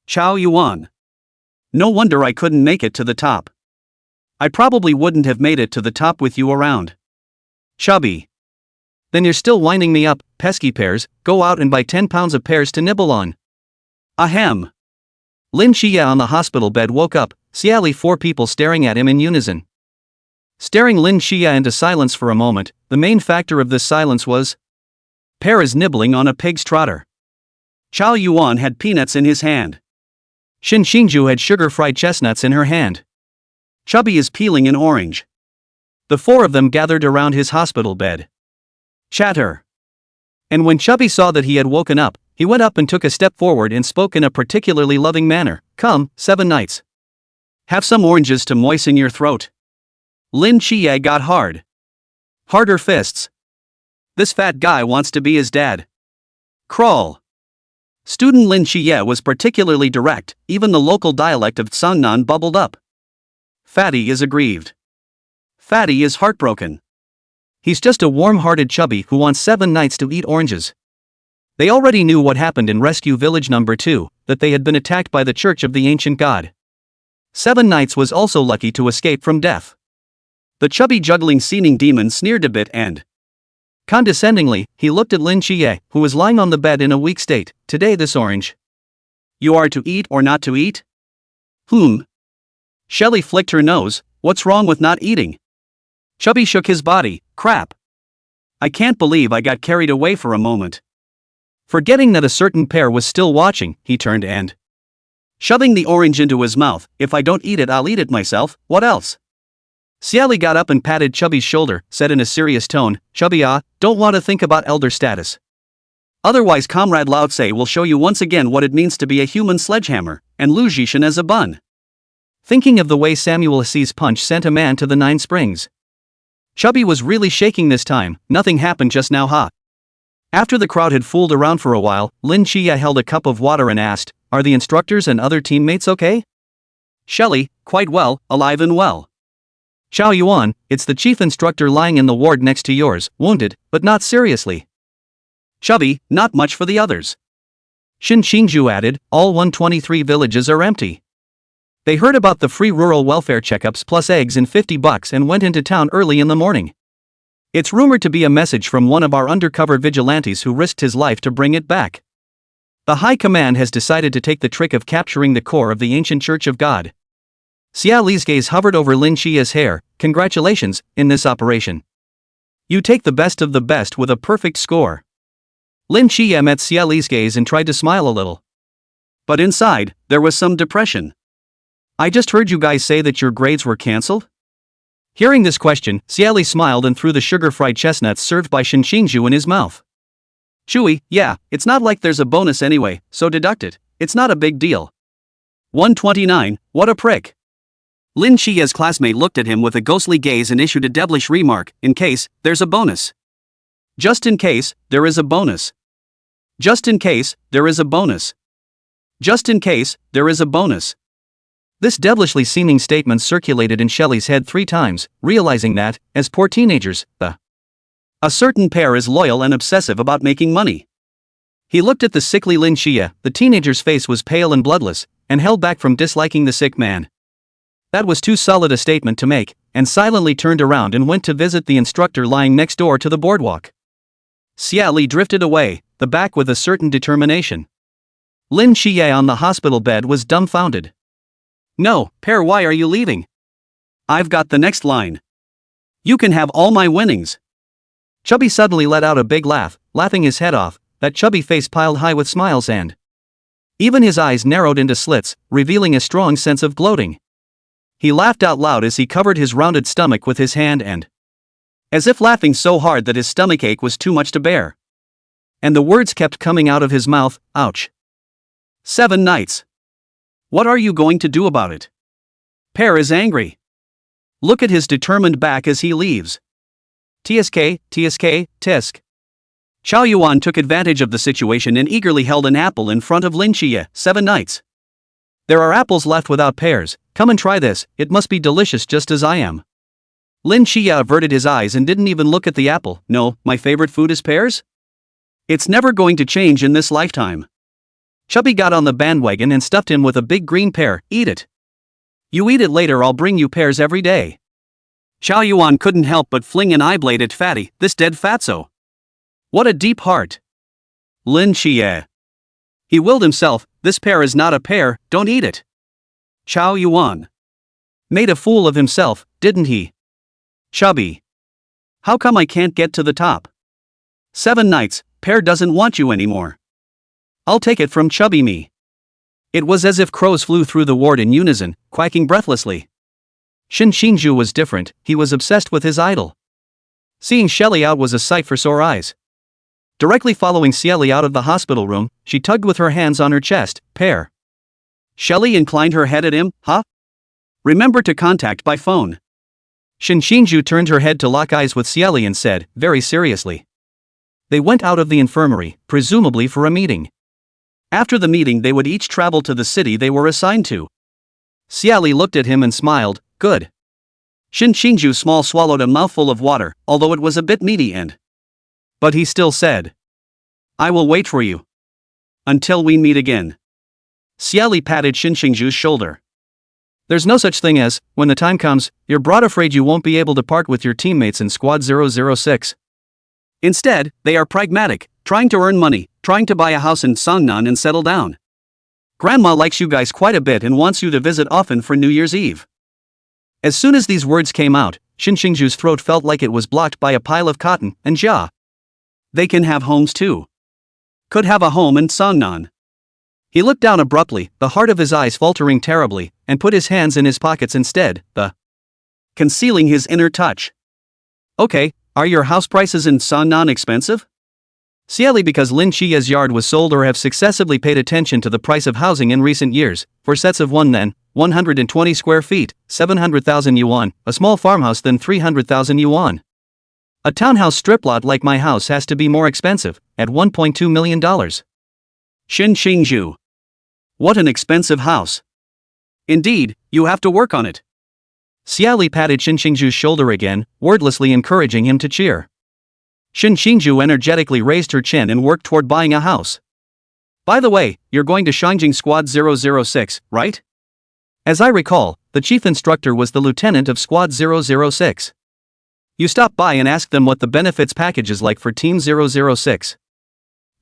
B: Chao Yuan. No wonder I couldn't make it to the top. I probably wouldn't have made it to the top with you around.
A: Chubby. Then you're still winding me up, pesky pears. Go out and buy 10 pounds of pears to nibble on.
B: Ahem.
A: Lin Qiye on the hospital bed woke up, Xie Li 4 people staring at him in unison. Staring Lin Qiye into silence for a moment, the main factor of this silence was
B: Pear is nibbling on a pig's trotter. Chao Yuan had peanuts in his hand.
A: Xin Xingzhu had sugar-fried chestnuts in her hand.
B: Chubby is peeling an orange.
A: The 4 of them gathered around his hospital bed.
B: Chatter.
A: And when Chubby saw that he had woken up, he went up and took a step forward and spoke in a particularly loving manner. Come, 7 nights.
B: Have some oranges to moisten your throat. Lin Qiye got hard.
A: Harder fists.
B: This fat guy wants to be his dad. Crawl. Student Lin Qiye was particularly direct, even the local dialect of Tsangnan bubbled up. Fatty is aggrieved. Fatty is heartbroken.
A: He's just a warm-hearted chubby who wants 7 nights to eat oranges. They already knew what happened in Rescue Village number 2, that they had been attacked by the Church of the Ancient God. 7 nights was also lucky to escape from death.
B: The chubby juggling seeming demon sneered a bit and
A: condescendingly, he looked at Lin Qiye, who was lying on the bed in a weak state. Today this orange.
B: You are to eat or not to eat? Shelley flicked her nose. What's wrong with not eating? Chubby shook his body. Crap. I can't believe I got carried away for a moment.
A: Forgetting that a certain Pear was still watching, he turned and
B: shoving the orange into his mouth. If I don't eat it, I'll eat it myself. What else?
A: Xie Li got up and patted Chubby's shoulder, said in a serious tone, Chubby, don't want to think about elder status.
B: Otherwise Comrade Lao Tse will show you once again what it means to be a human sledgehammer, and Lu Zhishan as a bun.
A: Thinking of the way Samuel Hsi's punch sent a man to the 9 springs. Chubby was really shaking this time. Nothing happened just now, After the crowd had fooled around for a while, Lin Qiye held a cup of water and asked, Are the instructors and other teammates okay?
B: Shelley, quite well, alive and well.
A: Chao Yuan, it's the chief instructor lying in the ward next to yours, wounded, but not seriously.
B: Chubby, not much for the others.
A: Xin Xingzhu added, all 123 villages are empty. They heard about the free rural welfare checkups plus eggs and $50 and went into town early in the morning. It's rumored to be a message from one of our undercover vigilantes who risked his life to bring it back. The High Command has decided to take the trick of capturing the core of the ancient Church of God. Xie Li's gaze hovered over Lin Qiye's hair. Congratulations, in this operation. You take the best of the best with a perfect score. Lin Qiye met Xie Li's gaze and tried to smile a little.
B: But inside, there was some depression.
A: I just heard you guys say that your grades were cancelled? Hearing this question, Xie Li smiled and threw the sugar-fried chestnuts served by Xin Xingzhu in his mouth.
B: Chewy, yeah, it's not like there's a bonus anyway, so deduct it. It's not a big deal. 129, what a prick. Lin Qiye's classmate looked at him with a ghostly gaze and issued a devilish remark, in case, there's a bonus. Just in case, there is a bonus. Just in case, there is a bonus. Just in case, there is a bonus. This devilishly seeming statement circulated in Shelley's head 3 times, realizing that, as poor teenagers, a certain pair is loyal and obsessive about making money. He looked at the sickly Lin Qiye. The teenager's face was pale and bloodless, and held back from disliking the sick man. That was too solid a statement to make, and silently turned around and went to visit the instructor lying next door to the boardwalk. Xie Li drifted away, the back with a certain determination. Lin Qiye on the hospital bed was dumbfounded. No, Pear, why are you leaving? I've got the next line. You can have all my winnings. Chubby suddenly let out a big laugh, laughing his head off, that chubby face piled high with smiles and even his eyes narrowed into slits, revealing a strong sense of gloating. He laughed out loud as he covered his rounded stomach with his hand and as if laughing so hard that his stomachache was too much to bear. And the words kept coming out of his mouth, ouch. 7 nights. What are you going to do about it? Pear is angry. Look at his determined back as he leaves. TSK, tisk. Xiao Yuan took advantage of the situation and eagerly held an apple in front of Lin Qiye. 7 nights. There are apples left without pears, come and try this, it must be delicious just as I am. Lin Qiye averted his eyes and didn't even look at the apple. No, my favorite food is pears? It's never going to change in this lifetime. Chubby got on the bandwagon and stuffed him with a big green pear. Eat it. You eat it later, I'll bring you pears every day. Xiao Yuan couldn't help but fling an eye-blade at Fatty, this dead fatso. What a deep heart. Lin Qiye. He willed himself, this pear is not a pear, don't eat it. Xiao Yuan. Made a fool of himself, didn't he? Chubby. How come I can't get to the top? 7 nights, Pear doesn't want you anymore. I'll take it from Chubby me. It was as if crows flew through the ward in unison, quacking breathlessly. Shin Xingju was different, he was obsessed with his idol. Seeing Shelley out was a sight for sore eyes. Directly following Xie Li out of the hospital room, she tugged with her hands on her chest, Pear. Shelley inclined her head at him, huh? Remember to contact by phone. Shin Xingju turned her head to lock eyes with Xie Li and said, very seriously. They went out of the infirmary, presumably for a meeting. After the meeting they would each travel to the city they were assigned to. Xie Li looked at him and smiled, good. Shin Xingju swallowed a mouthful of water, although it was a bit meaty but he still said. I will wait for you. Until we meet again. Xie Li patted Shin Xingju's shoulder. There's no such thing as, when the time comes, you're broad afraid you won't be able to part with your teammates in Squad 006. Instead, they are pragmatic, trying to earn money, trying to buy a house in Songnan and settle down. Grandma likes you guys quite a bit and wants you to visit often for New Year's Eve. As soon as these words came out, Shin Xingju's throat felt like it was blocked by a pile of cotton, and Jia. They can have homes too. Could have a home in Songnan. He looked down abruptly, the heart of his eyes faltering terribly, and put his hands in his pockets instead, concealing his inner touch. Okay, are your house prices in Songnan expensive? Xie Li, because Lin Qiye's yard was sold or have successively paid attention to the price of housing in recent years, for sets of 120 square feet, 700,000 yuan, a small farmhouse then 300,000 yuan. A townhouse strip lot like my house has to be more expensive, at $1.2 million. Shin Xingju. What an expensive house. Indeed, you have to work on it. Xie Li patted Shin Xingju's shoulder again, wordlessly encouraging him to cheer. Shin Xingju energetically raised her chin and worked toward buying a house. By the way, you're going to Shangjing Squad 006, right? As I recall, the chief instructor was the lieutenant of Squad 006. You stop by and ask them what the benefits package is like for Team 006.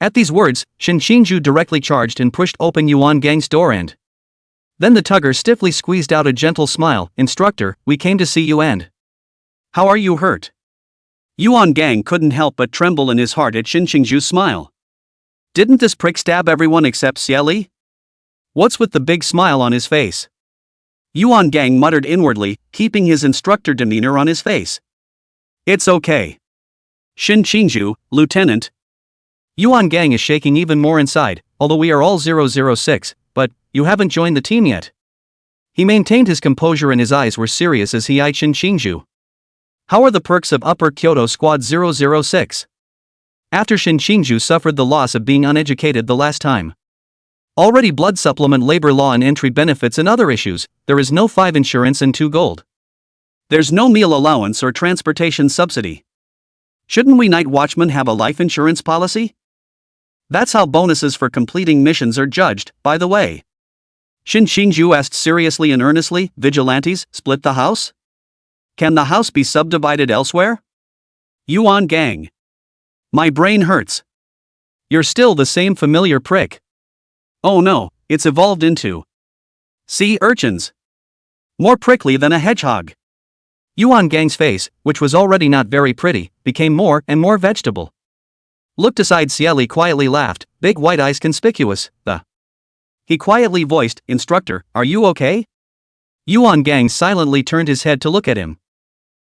B: At these words, Shin Xingju directly charged and pushed open Yuan Gang's door and then the tugger stiffly squeezed out a gentle smile. Instructor, we came to see you and how are you hurt? Yuan Gang couldn't help but tremble in his heart at Shin Xingju's smile. Didn't this prick stab everyone except Xie Li? What's with the big smile on his face? Yuan Gang muttered inwardly, keeping his instructor demeanor on his face. It's okay. Shin Xingju, Lieutenant. Yuan Gang is shaking even more inside, although we are all 006, but you haven't joined the team yet. He maintained his composure and his eyes were serious as he eyed Shinshiju. How are the perks of Upper Kyoto Squad 006? After Shinshiju suffered the loss of being uneducated the last time. Already blood supplement, labor law and entry benefits and other issues, there is no 5 insurance and 2 gold. There's no meal allowance or transportation subsidy. Shouldn't we night watchmen have a life insurance policy? That's how bonuses for completing missions are judged, by the way. Shinshiju asked seriously and earnestly, vigilantes, split the house? Can the house be subdivided elsewhere? Yuan gang. My brain hurts. You're still the same familiar prick. Oh no, it's evolved into sea urchins. More prickly than a hedgehog. Yuan gang's face, which was already not very pretty, became more and more vegetable. Looked aside. Xie Li quietly laughed, big white eyes conspicuous. He quietly voiced, "Instructor, are you okay?" Yuan gang silently turned his head to look at him.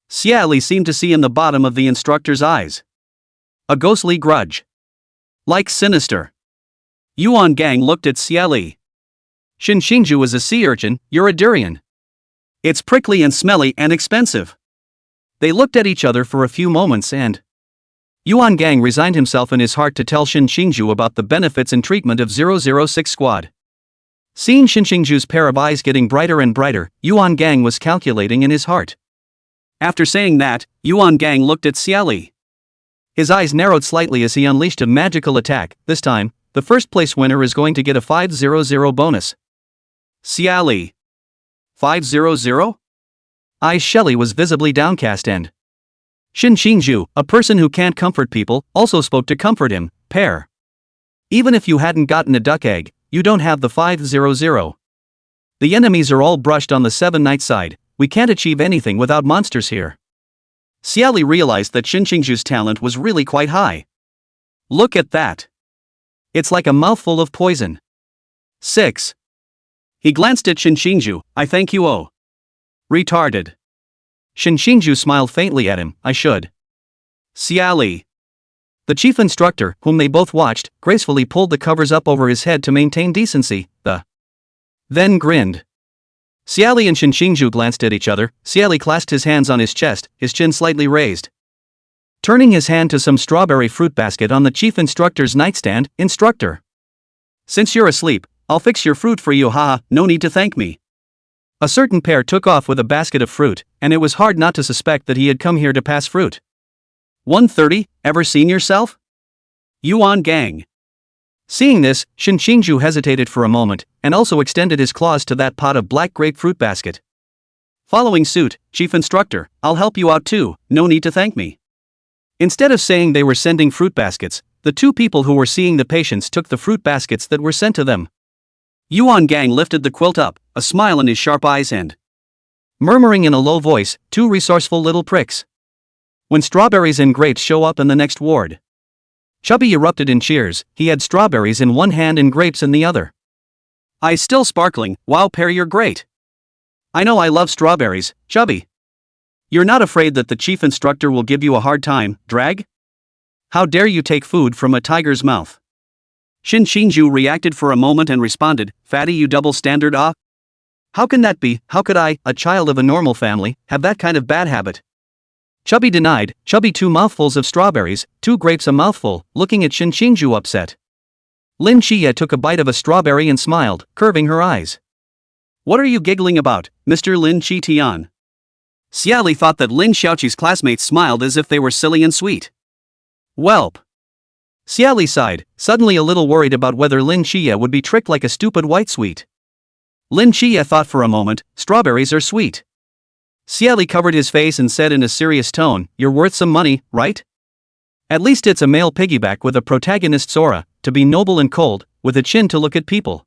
B: Xie Li seemed to see in the bottom of the instructor's eyes a ghostly grudge. Like sinister. Yuan gang looked at Xie Li. Shinshiju is a sea urchin, you're a durian. It's prickly and smelly and expensive. They looked at each other for a few moments and Yuan gang resigned himself in his heart to tell Shinshiju about the benefits and treatment of 006 squad. Seeing Shinshinju's pair of eyes getting brighter and brighter, Yuan gang was calculating in his heart. After saying that, Yuan gang looked at Xie Li. His eyes narrowed slightly as he unleashed a magical attack. This time, the first place winner is going to get a 500 bonus. Xie Li. 500? Xie Li was visibly downcast and Shinshiju, a person who can't comfort people, also spoke to comfort him. Pear. Even if you hadn't gotten a duck egg, you don't have the 500. The enemies are all brushed on the 7-night side, we can't achieve anything without monsters here. Xie Li realized that Shinshinju's talent was really quite high. Look at that. It's like a mouthful of poison. 6. He glanced at Shinshiju, I thank you. Oh. Retarded. Shinshiju smiled faintly at him, I should. Xie Li. The chief instructor, whom they both watched, gracefully pulled the covers up over his head to maintain decency, then grinned. Xie Li and Shinshiju glanced at each other. Xie Li clasped his hands on his chest, his chin slightly raised. Turning his hand to some strawberry fruit basket on the chief instructor's nightstand, Instructor. Since you're asleep, I'll fix your fruit for you, haha, no need to thank me. A certain Pear took off with a basket of fruit, and it was hard not to suspect that he had come here to pass fruit. 130, ever seen yourself? Yuan gang. Seeing this, Shinshiju hesitated for a moment, and also extended his claws to that pot of black grapefruit basket. Following suit, Chief Instructor, I'll help you out too, no need to thank me. Instead of saying they were sending fruit baskets, the two people who were seeing the patients took the fruit baskets that were sent to them. Yuan gang lifted the quilt up, a smile in his sharp eyes and murmuring in a low voice, 2 resourceful little pricks. When strawberries and grapes show up in the next ward. Chubby erupted in cheers, he had strawberries in one hand and grapes in the other. Eyes still sparkling, wow Pear you're great. I know I love strawberries, Chubby. You're not afraid that the chief instructor will give you a hard time, drag? How dare you take food from a tiger's mouth? Shinshiju reacted for a moment and responded, Fatty you double standard ah? How can that be, how could I, a child of a normal family, have that kind of bad habit? Chubby denied, Chubby 2 mouthfuls of strawberries, 2 grapes a mouthful, looking at Shinshiju upset. Lin Qiye took a bite of a strawberry and smiled, curving her eyes. What are you giggling about, Mr. Lin Qiye? Xie Li thought that Lin Xiaoqi's classmates smiled as if they were silly and sweet. Welp. Xie Li sighed, suddenly a little worried about whether Lin Qiye would be tricked like a stupid white sweet. Lin Qiye thought for a moment, strawberries are sweet. Xie Li covered his face and said in a serious tone, you're worth some money, right? At least it's a male piggyback with a protagonist's aura, to be noble and cold, with a chin to look at people.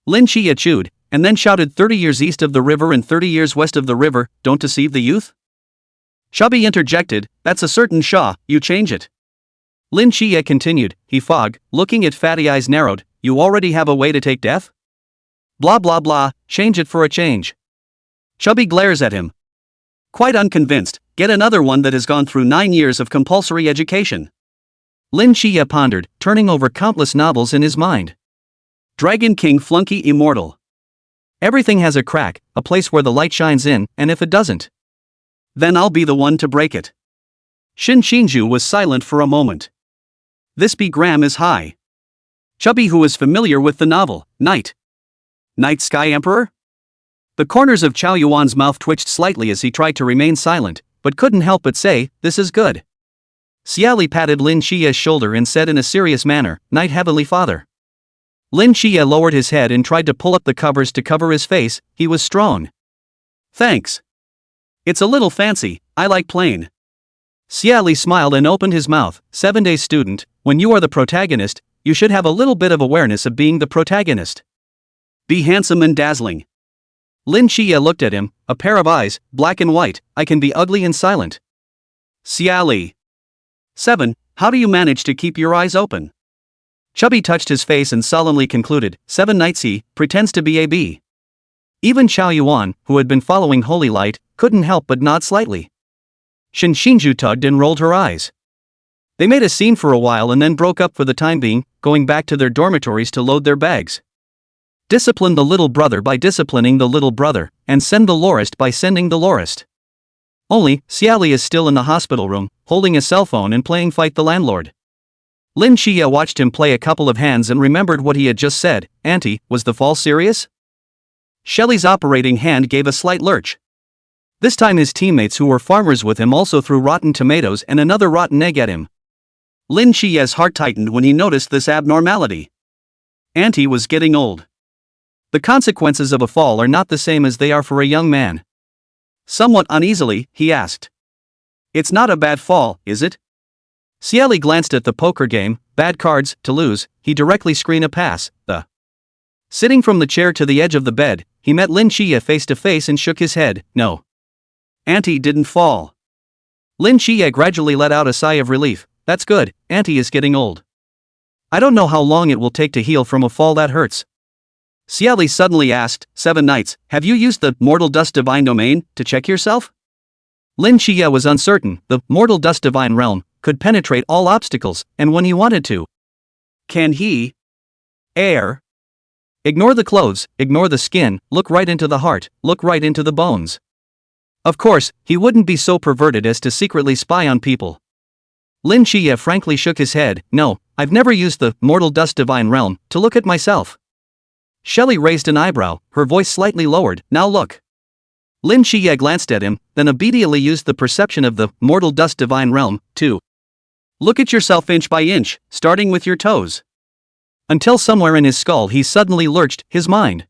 B: Lin Qiye chewed, and then shouted 30 years east of the river and 30 years west of the river, don't deceive the youth? Chubby interjected, that's a certain Shaw, you change it. Lin Qiye continued, he fog, looking at Fatty eyes narrowed, you already have a way to take death? Blah blah blah, change it for a change. Chubby glares at him. Quite unconvinced, get another one that has gone through 9 years of compulsory education. Lin Qiye pondered, turning over countless novels in his mind. Dragon King Flunky Immortal.
A: Everything has a crack, a place where the light shines in, and if it doesn't,
B: then I'll be the one to break it. Shin Shinju was silent for a moment. This B-gram is high. Chubby, who is familiar with the novel, Night Sky Emperor? The corners of Chow Yuan's mouth twitched slightly as he tried to remain silent, but couldn't help but say, "This is good." Xie Li patted Lin Qiye's shoulder and said in a serious manner, "Night Heavenly Father." Lin Qiye lowered his head and tried to pull up the covers to cover his face. He was strong. "Thanks. It's a little fancy, I like plain." Xie Li smiled and opened his mouth. 7-day student, when you are the protagonist, you should have a little bit of awareness of being the protagonist. Be handsome and dazzling. Lin Qiye looked at him, a pair of eyes, black and white. I can be ugly and silent. Xie Li. 7. How do you manage to keep your eyes open? Chubby touched his face and solemnly concluded, 7 nights he pretends to be a bee. Even Chow Yuan, who had been following Holy Light, couldn't help but nod slightly. Shin Shinju tugged and rolled her eyes. They made a scene for a while and then broke up for the time being, going back to their dormitories to load their bags. Discipline the little brother by disciplining the little brother, and send the lorist by sending the lorist. Only, Xie Li is still in the hospital room, holding a cell phone and playing Fight the Landlord. Lin Qiye watched him play a couple of hands and remembered what he had just said. Auntie, was the fall serious? Shelley's operating hand gave a slight lurch. This time his teammates who were farmers with him also threw rotten tomatoes and another rotten egg at him. Lin Qiye's heart tightened when he noticed this abnormality. Auntie was getting old. The consequences of a fall are not the same as they are for a young man. Somewhat uneasily, he asked. It's not a bad fall, is it? Xie Li glanced at the poker game. Bad cards, to lose. He directly screened a pass. Sitting from the chair to the edge of the bed, he met Lin Qiye face to face and shook his head. No. Auntie didn't fall. Lin Qiye gradually let out a sigh of relief. That's good, Auntie is getting old. I don't know how long it will take to heal from a fall that hurts. Xie Li suddenly asked, 7 nights, have you used the Mortal Dust Divine Domain to check yourself? Lin Qiye was uncertain. The Mortal Dust Divine Realm could penetrate all obstacles, and when he wanted to. Can he? Air. Ignore the clothes, ignore the skin, look right into the heart, look right into the bones. Of course, he wouldn't be so perverted as to secretly spy on people. Lin Qiye frankly shook his head. No, I've never used the Mortal Dust Divine Realm to look at myself. Shelley raised an eyebrow, her voice slightly lowered. Now look. Lin Qiye glanced at him, then obediently used the perception of the Mortal Dust Divine Realm to look at yourself inch by inch, starting with your toes. Until somewhere in his skull he suddenly lurched, his mind.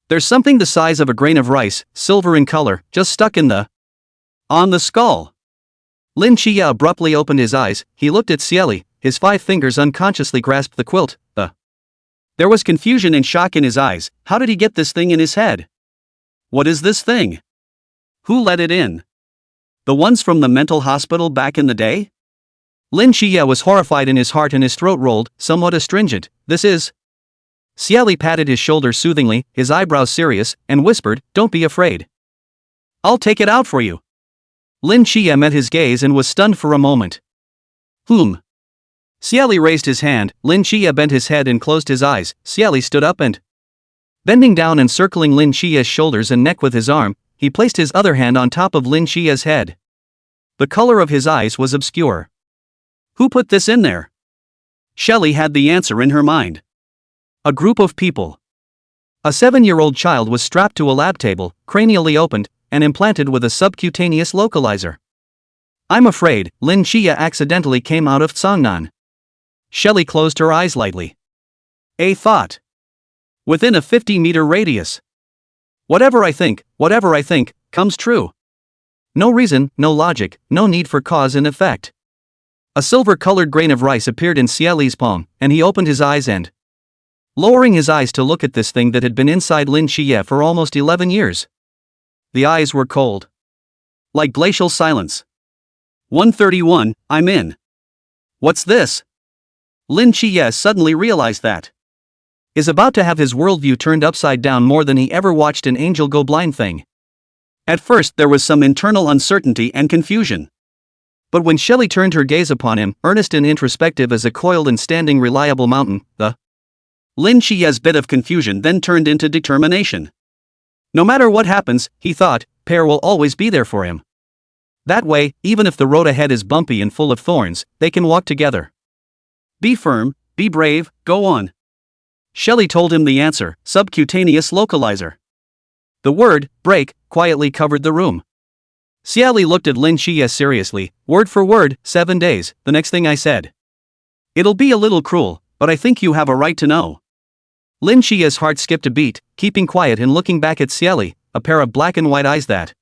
B: There's something the size of a grain of rice, silver in color, just stuck in on the skull. Lin Qiye abruptly opened his eyes. He looked at Xie Li, his 5 fingers unconsciously grasped the quilt. There was confusion and shock in his eyes. How did he get this thing in his head? What is this thing? Who let it in? The ones from the mental hospital back in the day? Lin Qiye was horrified in his heart and his throat rolled, somewhat astringent. This is... Xie Li patted his shoulder soothingly, his eyebrows serious, and whispered, don't be afraid. I'll take it out for you. Lin Qiye met his gaze and was stunned for a moment. Xie Li raised his hand. Lin Qiye bent his head and closed his eyes. Xie Li stood up and, bending down and circling Lin Qiye's shoulders and neck with his arm, he placed his other hand on top of Lin Qiye's head. The color of his eyes was obscure. Who put this in there? Shelley had the answer in her mind. A group of people. A 7-year-old child was strapped to a lab table, cranially opened, and implanted with a subcutaneous localizer. I'm afraid, Lin Qiye accidentally came out of Tsangnan. Shelley closed her eyes lightly. A thought. Within a 50-meter radius. Whatever I think, comes true. No reason, no logic, no need for cause and effect. A silver-colored grain of rice appeared in Xie Li's palm, and he opened his eyes and, lowering his eyes to look at this thing that had been inside Lin Qiye for almost 11 years. The eyes were cold. Like glacial silence. 131, I'm in. What's this? Lin Qiye suddenly realized that. Is about to have his worldview turned upside down more than he ever watched an angel go blind thing. At first there was some internal uncertainty and confusion. But when Shelley turned her gaze upon him, earnest and introspective as a coiled and standing reliable mountain, Lin Qiye's bit of confusion then turned into determination. No matter what happens, he thought, Pear will always be there for him. That way, even if the road ahead is bumpy and full of thorns, they can walk together. Be firm, be brave, go on. Xie Li told him the answer, subcutaneous localizer. The word, break, quietly covered the room. Xie Li looked at Lin Qiye seriously, word for word, 7 days, the next thing I said. It'll be a little cruel, but I think you have a right to know. Lin Qiye's heart skipped a beat, keeping quiet and looking back at Xie Li, a pair of black and white eyes that.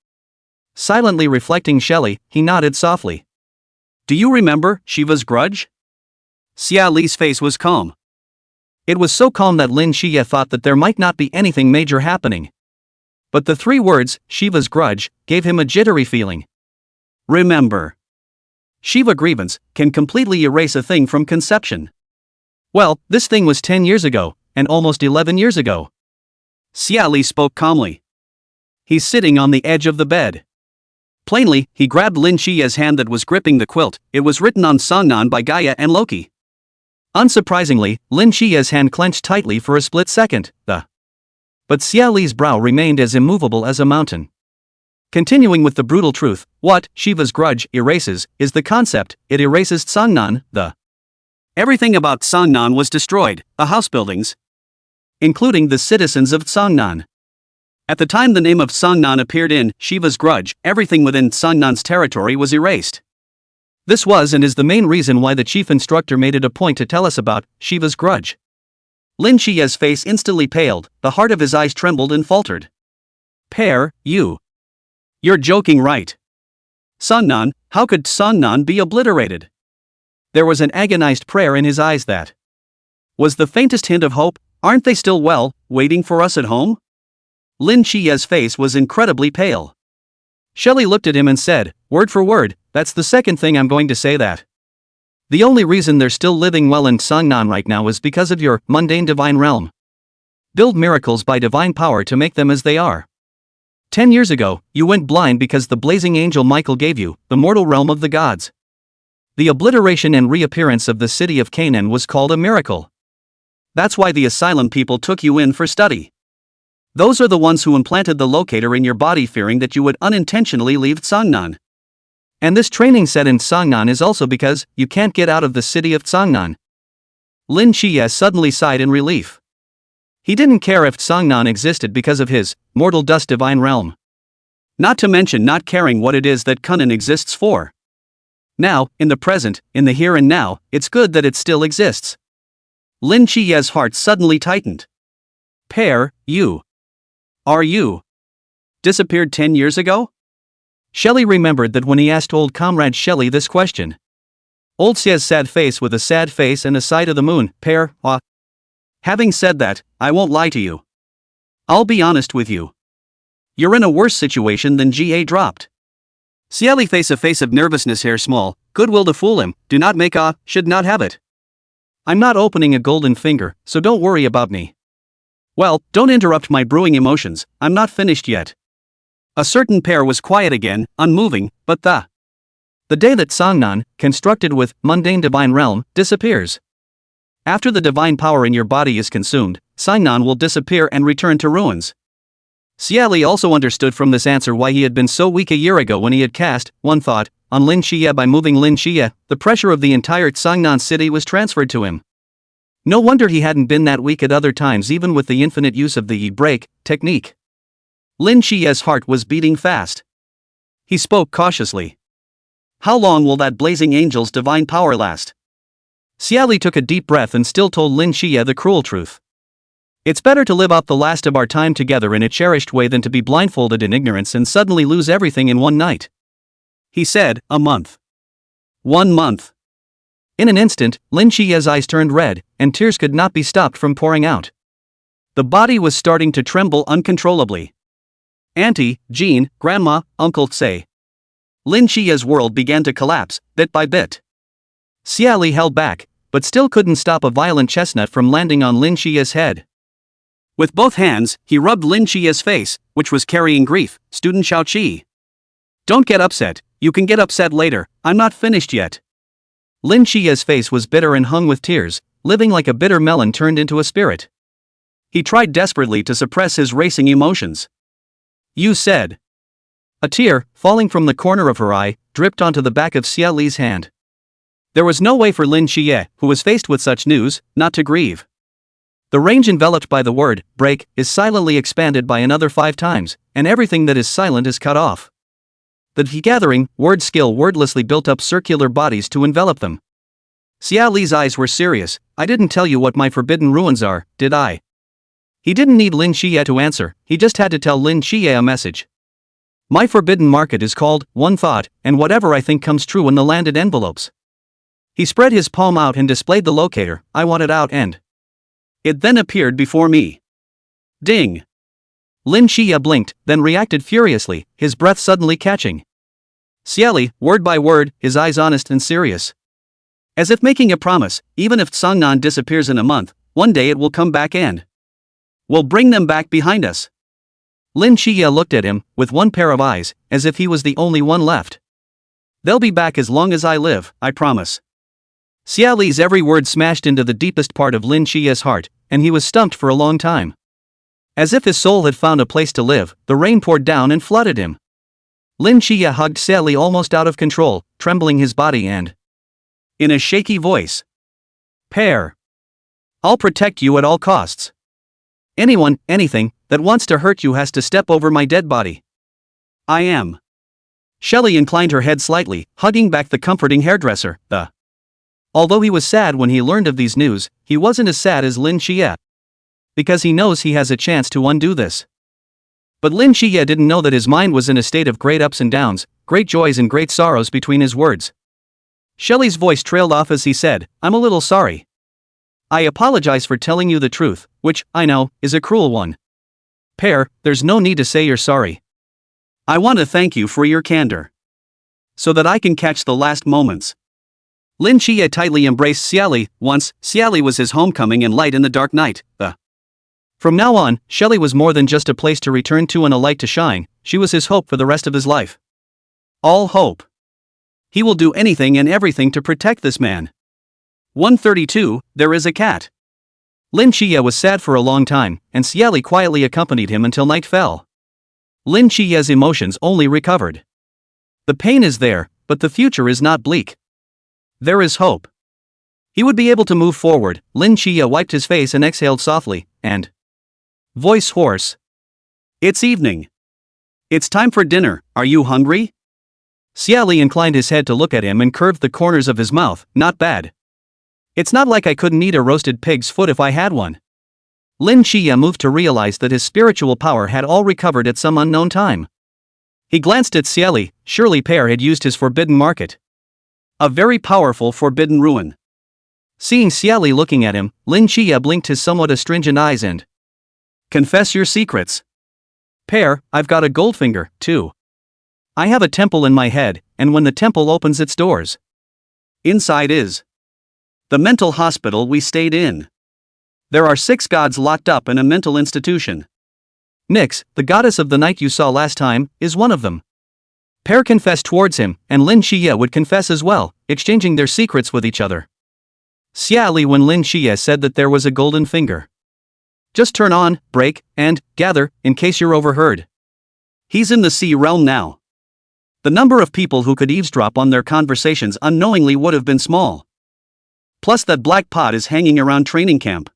B: Silently reflecting Xie Li, he nodded softly. Do you remember Shiva's grudge? Xie Li's face was calm. It was so calm that Lin Qiye thought that there might not be anything major happening. But the 3 words, Shiva's grudge, gave him a jittery feeling. Remember. Shiva grievance can completely erase a thing from conception. Well, this thing was 10 years ago, and almost 11 years ago. Xie Li spoke calmly. He's sitting on the edge of the bed. Plainly, he grabbed Lin Qiye's hand that was gripping the quilt. It was written on Songnan by Gaia and Loki. Unsurprisingly, Lin Qiye's hand clenched tightly for a split second, But Xie Li's brow remained as immovable as a mountain. Continuing with the brutal truth, what Shiva's grudge erases is the concept, it erases Songnan, Everything about Songnan was destroyed, the house buildings, including the citizens of Songnan. At the time the name of Songnan appeared in Shiva's grudge, everything within Songnan's territory was erased. This was and is the main reason why the chief instructor made it a point to tell us about Shiva's grudge. Lin Qiye's face instantly paled, the heart of his eyes trembled and faltered. Pear, you're joking, right? Songnan, how could Songnan be obliterated? There was an agonized prayer in his eyes that was the faintest hint of hope. Aren't they still waiting for us at home? Lin Qiye's face was incredibly pale. Xie Li looked at him and said, word for word, that's the second thing I'm going to say that. The only reason they're still living well in Songnan right now is because of your mundane divine realm. Build miracles by divine power to make them as they are. 10 years ago, you went blind because the blazing angel Michael gave you, the mortal realm of the gods. The obliteration and reappearance of the city of Canaan was called a miracle. That's why the asylum people took you in for study. Those are the ones who implanted the locator in your body fearing that you would unintentionally leave Songnan. And this training set in Songnan is also because you can't get out of the city of Songnan. Lin Qiye suddenly sighed in relief. He didn't care if Songnan existed because of his mortal dust divine realm. Not to mention not caring what it is that Canaan exists for. Now, in the present, in the here and now, it's good that it still exists. Lin Qiye's heart suddenly tightened. Pear, are you disappeared 10 years ago? Xie Li remembered that when he asked old comrade Xie Li this question. Old Xie's sad face with a sad face and a sigh to the moon, Pear, Having said that, I won't lie to you. I'll be honest with you. You're in a worse situation than Ga dropped. Xie Li face a face of nervousness, hair small, goodwill to fool him, do not make should not have it. I'm not opening a golden finger, so don't worry about me. Well, don't interrupt my brewing emotions, I'm not finished yet. A certain Pear was quiet again, unmoving, but the day that Songnan, constructed with mundane divine realm, disappears. After the divine power in your body is consumed, Songnan will disappear and return to ruins. Xie Li also understood from this answer why he had been so weak a year ago when he had cast, one thought, on Lin Qiye. By moving Lin Qiye, the pressure of the entire Songnan city was transferred to him. No wonder he hadn't been that weak at other times even with the infinite use of the break technique. Lin Qiye's heart was beating fast. He spoke cautiously. How long will that blazing angel's divine power last? Xie Li took a deep breath and still told Lin Qiye the cruel truth. It's better to live out the last of our time together in a cherished way than to be blindfolded in ignorance and suddenly lose everything in one night. He said, a month. 1 month. In an instant, Lin Qiye's eyes turned red, and tears could not be stopped from pouring out. The body was starting to tremble uncontrollably. Auntie, Jean, Grandma, Uncle Tsay. Lin Qiye's world began to collapse, bit by bit. Xie Li held back, but still couldn't stop a violent chestnut from landing on Lin Qiye's head. With both hands, he rubbed Lin Qiye's face, which was carrying grief. Student Xiao Qi. Don't get upset, you can get upset later, I'm not finished yet. Lin Qiye's face was bitter and hung with tears, living like a bitter melon turned into a spirit. He tried desperately to suppress his racing emotions. You said. A tear, falling from the corner of her eye, dripped onto the back of Xie Li's hand. There was no way for Lin Qiye, who was faced with such news, not to grieve. The range enveloped by the word, break, is silently expanded by another 5 times, and everything that is silent is cut off. The gathering, word skill wordlessly built up circular bodies to envelop them. Xie Li's eyes were serious. I didn't tell you what my forbidden ruins are, did I? He didn't need Lin Qiye to answer, he just had to tell Lin Qiye a message. My forbidden market is called, one thought, and whatever I think comes true in the landed envelopes. He spread his palm out and displayed the locator. I want it out and it then appeared before me. Ding! Lin Qiye blinked, then reacted furiously, his breath suddenly catching. Xie Li, word by word, his eyes honest and serious. As if making a promise, even if Tsangnan disappears in a month, one day it will come back and we'll bring them back behind us. Lin Qiye looked at him, with one pair of eyes, as if he was the only one left. They'll be back as long as I live, I promise. Xie Li's every word smashed into the deepest part of Lin Qiye's heart, and he was stumped for a long time. As if his soul had found a place to live, the rain poured down and flooded him. Lin Qiye hugged Xie Li almost out of control, trembling his body and in a shaky voice. Pear. I'll protect you at all costs. Anyone, anything, that wants to hurt you has to step over my dead body. I am. Xie Li inclined her head slightly, hugging back the comforting hairdresser. Although he was sad when he learned of these news, he wasn't as sad as Lin Qiye. Because he knows he has a chance to undo this. But Lin Qiye didn't know that his mind was in a state of great ups and downs, great joys and great sorrows between his words. Xie Li's voice trailed off as he said, I'm a little sorry. I apologize for telling you the truth, which, I know, is a cruel one. Pear, there's no need to say you're sorry. I want to thank you for your candor. So that I can catch the last moments. Lin Qiye tightly embraced Xie Li. Once, Xie Li was his homecoming and light in the dark night. From now on, Xie Li was more than just a place to return to and a light to shine, she was his hope for the rest of his life. All hope. He will do anything and everything to protect this man. 132, there is a cat. Lin Qiye was sad for a long time, and Xie Li quietly accompanied him until night fell. Lin Qiye's emotions only recovered. The pain is there, but the future is not bleak. There is hope. He would be able to move forward. Lin Qiye wiped his face and exhaled softly, and voice hoarse. It's evening. It's time for dinner, are you hungry? Xie Li inclined his head to look at him and curved the corners of his mouth, not bad. It's not like I couldn't eat a roasted pig's foot if I had one. Lin Qiye moved to realize that his spiritual power had all recovered at some unknown time. He glanced at Xie Li, surely Pear had used his forbidden market. A very powerful forbidden ruin. Seeing Xie Li looking at him, Lin Qiye blinked his somewhat astringent eyes and confess your secrets. Pear, I've got a goldfinger, too. I have a temple in my head, and when the temple opens its doors, inside is the mental hospital we stayed in. There are 6 gods locked up in a mental institution. Nyx, the goddess of the night you saw last time, is one of them. Pear confessed towards him, and Lin Qiye would confess as well, exchanging their secrets with each other. Xie Li when Lin Qiye said that there was a golden finger. Just turn on, break, and gather, in case you're overheard. He's in the sea realm now. The number of people who could eavesdrop on their conversations unknowingly would have been small. Plus that black pot is hanging around training camp.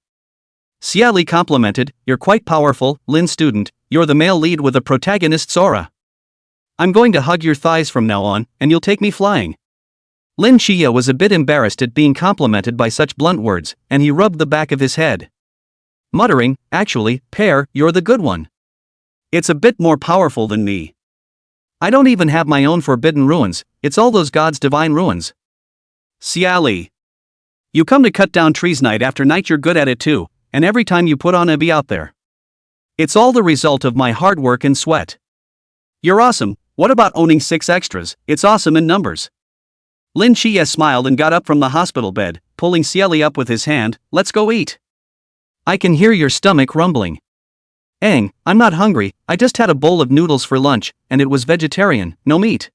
B: Xie Li complimented, you're quite powerful, Lin student, you're the male lead with a protagonist's aura. I'm going to hug your thighs from now on, and you'll take me flying. Lin Qiye was a bit embarrassed at being complimented by such blunt words, and he rubbed the back of his head. Muttering, actually, Pear, you're the good one. It's a bit more powerful than me. I don't even have my own forbidden ruins, it's all those gods' divine ruins. Xie Li. You come to cut down trees night after night, you're good at it too, and every time you put on a bee out there. It's all the result of my hard work and sweat. You're awesome, what about owning 6 extras, it's awesome in numbers. Lin Qiye smiled and got up from the hospital bed, pulling Xie Li up with his hand, let's go eat. I can hear your stomach rumbling. Aang, I'm not hungry, I just had a bowl of noodles for lunch, and it was vegetarian, no meat.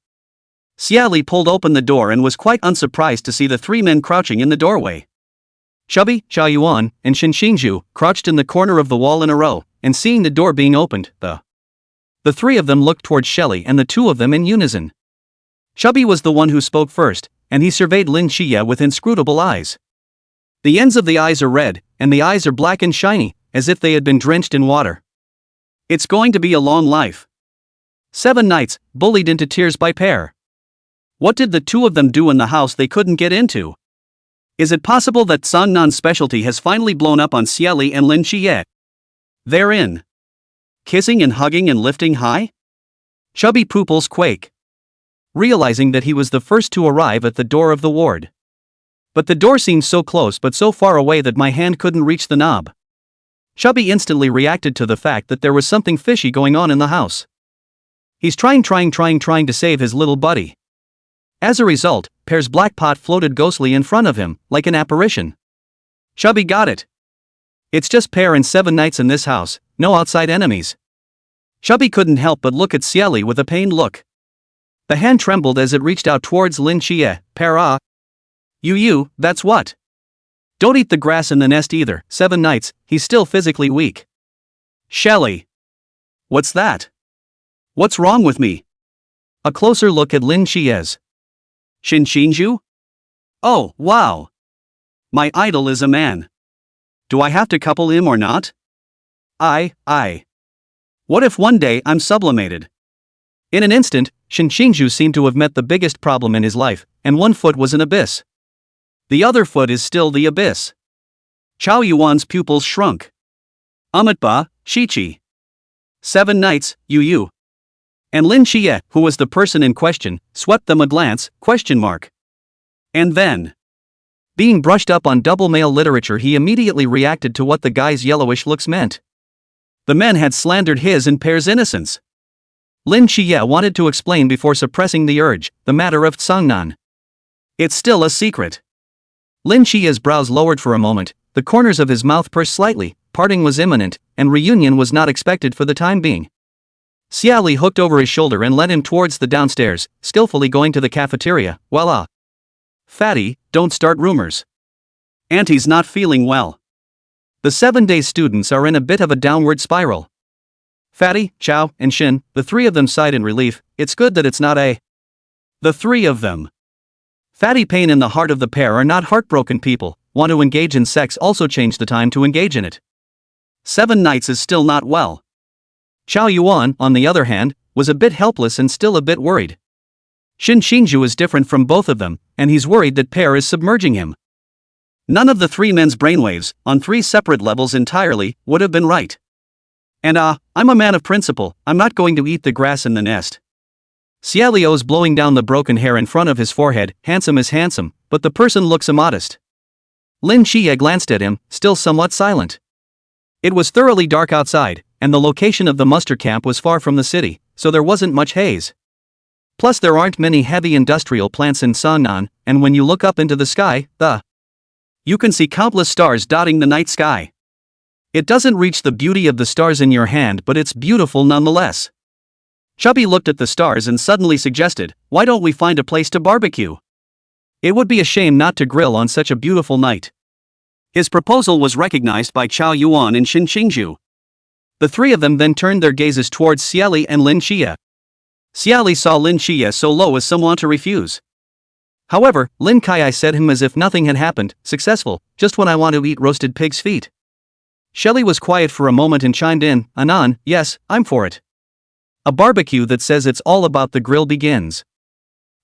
B: Xie Li pulled open the door and was quite unsurprised to see the 3 men crouching in the doorway. Chubby, Xia Yuan, and Shin Xingzhu crouched in the corner of the wall in a row, and seeing the door being opened, The three of them looked toward Xie Li and the two of them in unison. Chubby was the one who spoke first, and he surveyed Lin Qiye with inscrutable eyes. The ends of the eyes are red, and the eyes are black and shiny, as if they had been drenched in water. It's going to be a long life. 7 nights, bullied into tears by Pear. What did the two of them do in the house they couldn't get into? Is it possible that Songnan's specialty has finally blown up on Xie Li and Lin Qiye? They're in. Kissing and hugging and lifting high? Chubby pupils quake, realizing that he was the first to arrive at the door of the ward. But the door seemed so close but so far away that my hand couldn't reach the knob. Chubby instantly reacted to the fact that there was something fishy going on in the house. He's trying to save his little buddy. As a result, Pear's black pot floated ghostly in front of him, like an apparition. Chubby got it. It's just Pear and 7 nights in this house, no outside enemies. Chubby couldn't help but look at Xie Li with a pained look. The hand trembled as it reached out towards Lin Qiye. Pear, you, that's what? Don't eat the grass in the nest either. 7 nights, he's still physically weak. Xie Li. What's that? What's wrong with me? A closer look at Lin Qiye's. Shinju? Oh, wow. My idol is a man. Do I have to couple him or not? What if one day I'm sublimated? In an instant, Shinju seemed to have met the biggest problem in his life, and one foot was an abyss. The other foot is still the abyss. Chao Yuan's pupils shrunk. Amitba, Shichi. 7 nights, Yu. And Lin Qiye, who was the person in question, swept them a glance, ? And then, being brushed up on double male literature, he immediately reacted to what the guy's yellowish looks meant. The men had slandered his and Pear's innocence. Lin Qiye wanted to explain before suppressing the urge, the matter of Songnan. It's still a secret. Lin Qiye's brows lowered for a moment, the corners of his mouth pursed slightly, parting was imminent, and reunion was not expected for the time being. Xie Li hooked over his shoulder and led him towards the downstairs, skillfully going to the cafeteria. Voila. Fatty, don't start rumors. Auntie's not feeling well. The 7-day students are in a bit of a downward spiral. Fatty, Chow, and Shin, the 3 of them sighed in relief. It's good that it's not a. The 3 of them. Fatty pain in the heart of the pair are not heartbroken people, want to engage in sex also change the time to engage in it. 7 nights is still not well. Chao Yuan, on the other hand, was a bit helpless and still a bit worried. Shinju is different from both of them, and he's worried that Pear is submerging him. None of the 3 men's brainwaves, on 3 separate levels entirely, would have been right. And I'm a man of principle, I'm not going to eat the grass in the nest. Xie Li's blowing down the broken hair in front of his forehead. Handsome is handsome, but the person looks immodest. Lin Qiye glanced at him, still somewhat silent. It was thoroughly dark outside, and the location of the muster camp was far from the city, so there wasn't much haze. Plus there aren't many heavy industrial plants in Songnam, and when you look up into the sky, you can see countless stars dotting the night sky. It doesn't reach the beauty of the stars in your hand, but it's beautiful nonetheless. Chubby looked at the stars and suddenly suggested, why don't we find a place to barbecue? It would be a shame not to grill on such a beautiful night. His proposal was recognized by Chao Yuan and Shinju. The 3 of them then turned their gazes towards Xie Li and Lin Qiye. Xie Li saw Lin Qiye so low as someone to refuse. However, Lin Qiye said him as if nothing had happened, successful, just when I want to eat roasted pig's feet. Xie Li was quiet for a moment and chimed in, Anan, yes, I'm for it. A barbecue that says it's all about the grill begins.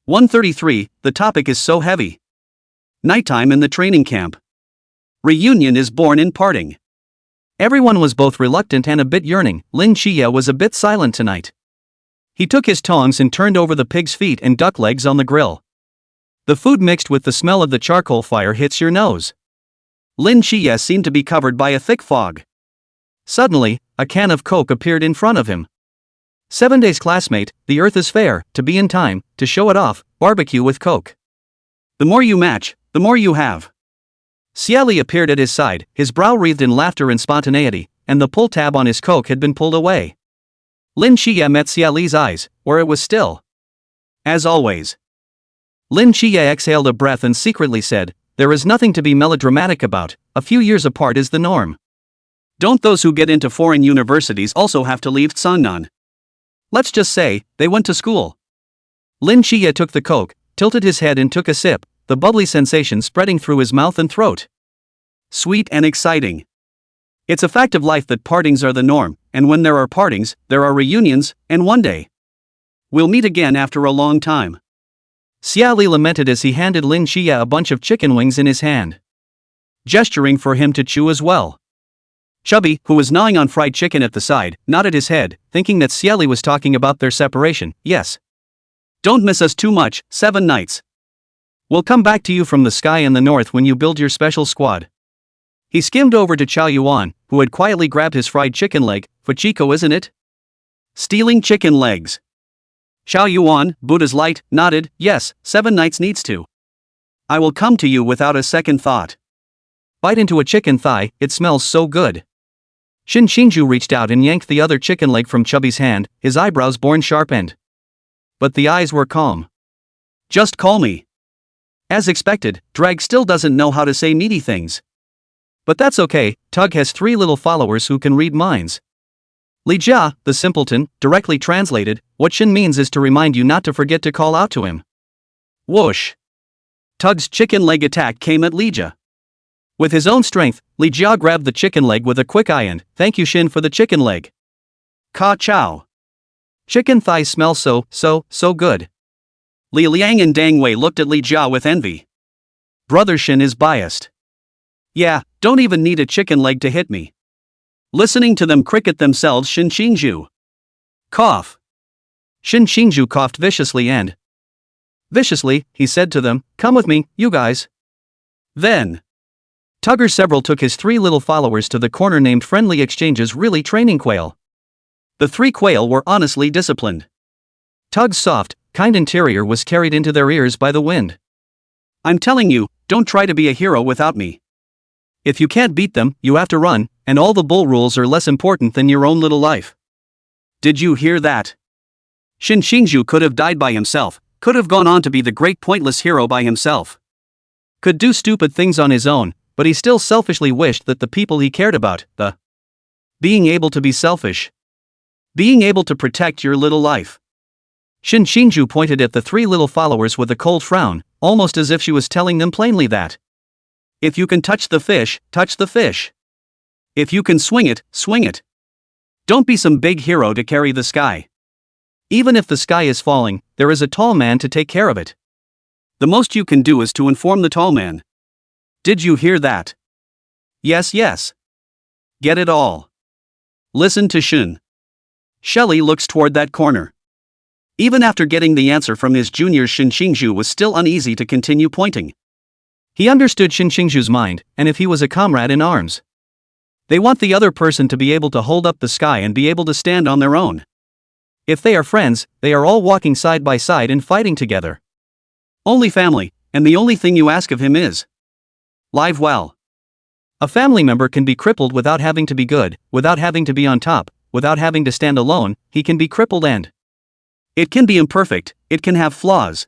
B: 133, the topic is so heavy. Nighttime in the training camp. Reunion is born in parting. Everyone was both reluctant and a bit yearning. Lin Qiye was a bit silent tonight. He took his tongs and turned over the pig's feet and duck legs on the grill. The food mixed with the smell of the charcoal fire hits your nose. Lin Qiye seemed to be covered by a thick fog. Suddenly, a can of Coke appeared in front of him. 7 days classmate, the earth is fair, to be in time, to show it off, barbecue with Coke. The more you match, the more you have. Xie Li appeared at his side, his brow wreathed in laughter and spontaneity, and the pull tab on his Coke had been pulled away. Lin Qiye met Xie Li's eyes, where it was still. As always. Lin Qiye exhaled a breath and secretly said, there is nothing to be melodramatic about, a few years apart is the norm. Don't those who get into foreign universities also have to leave Songnam? Let's just say, they went to school. Lin Qiye took the coke, tilted his head and took a sip, the bubbly sensation spreading through his mouth and throat. Sweet and exciting. It's a fact of life that partings are the norm, and when there are partings, there are reunions, and one day we'll meet again after a long time.
A: Xie Li lamented as he handed Lin Qiye a bunch of chicken wings in his hand,
B: gesturing for him to chew as well. Chubby, who was gnawing on fried chicken at the side, nodded his head, thinking that Xie Li was talking about their separation. Yes. Don't miss us too much, 7 nights. We'll come back to you from the sky in the north when you build your special squad. He skimmed over to Chow Yuan, who had quietly grabbed his fried chicken leg. Fuchiko, isn't it? Stealing chicken legs. Chow Yuan, Buddha's light, nodded. Yes, 7 nights needs to. I will come to you without a second thought.
A: Bite into a chicken thigh, it smells so good. Shin Xingju reached out and yanked the other chicken leg from Chubby's hand, his eyebrows borne sharp-end. But the eyes were calm.
B: Just call me. As expected, Drag still doesn't know how to say meaty things.
A: But that's okay, Tug has 3 little followers who can read minds. Li Jia, the simpleton, directly translated, what Shin means is to remind you not to forget to call out to him.
B: Whoosh. Tug's chicken leg attack came at Li Jia. With his own strength, Li Jia grabbed the chicken leg with a quick eye and, thank you Shin for the chicken leg. Ka chow.
A: Chicken thighs smell so good.
B: Li Liang and Dang Wei looked at Li Jia with envy. Brother Shin is biased. Yeah, don't even need a chicken leg to hit me. Listening to them cricket themselves, Shin Xingju. Cough.
A: Shin Xingju coughed viciously and viciously, he said to them, come with me, you guys.
B: Then
A: Tugger several took his 3 little followers to the corner named Friendly Exchange's really training quail.
B: The 3 quail were honestly disciplined.
A: Tug's soft, kind interior was carried into their ears by the wind.
B: I'm telling you, don't try to be a hero without me.
A: If you can't beat them, you have to run, and all the bull rules are less important than your own little life.
B: Did you hear that? Shin Xingju could have died by himself, could have gone on to be the great pointless hero by himself.
A: Could do stupid things on his own, but he still selfishly wished that the people he cared about, being able to be selfish.
B: Being able to protect your little life.
A: Shin Xingju pointed at the 3 little followers with a cold frown, almost as if she was telling them plainly that
B: if you can touch the fish, touch the fish. If you can swing it, swing it. Don't be some big hero to carry the sky.
A: Even if the sky is falling, there is a tall man to take care of it.
B: The most you can do is to inform the tall man. Did you hear that?
A: Yes.
B: Get it all. Listen to Shun. Xie Li looks toward that corner. Even after getting the answer from his junior, Shin Xingju was still uneasy to continue pointing.
A: He understood Shin Xingju's mind, and if he was a comrade in arms, they want the other person to be able to hold up the sky and be able to stand on their own. If they are friends, they are all walking side by side and fighting together.
B: Only family, and the only thing you ask of him is live well.
A: A family member can be crippled without having to be good, without having to be on top, without having to stand alone. He can be crippled and
B: it can be imperfect, it can have flaws.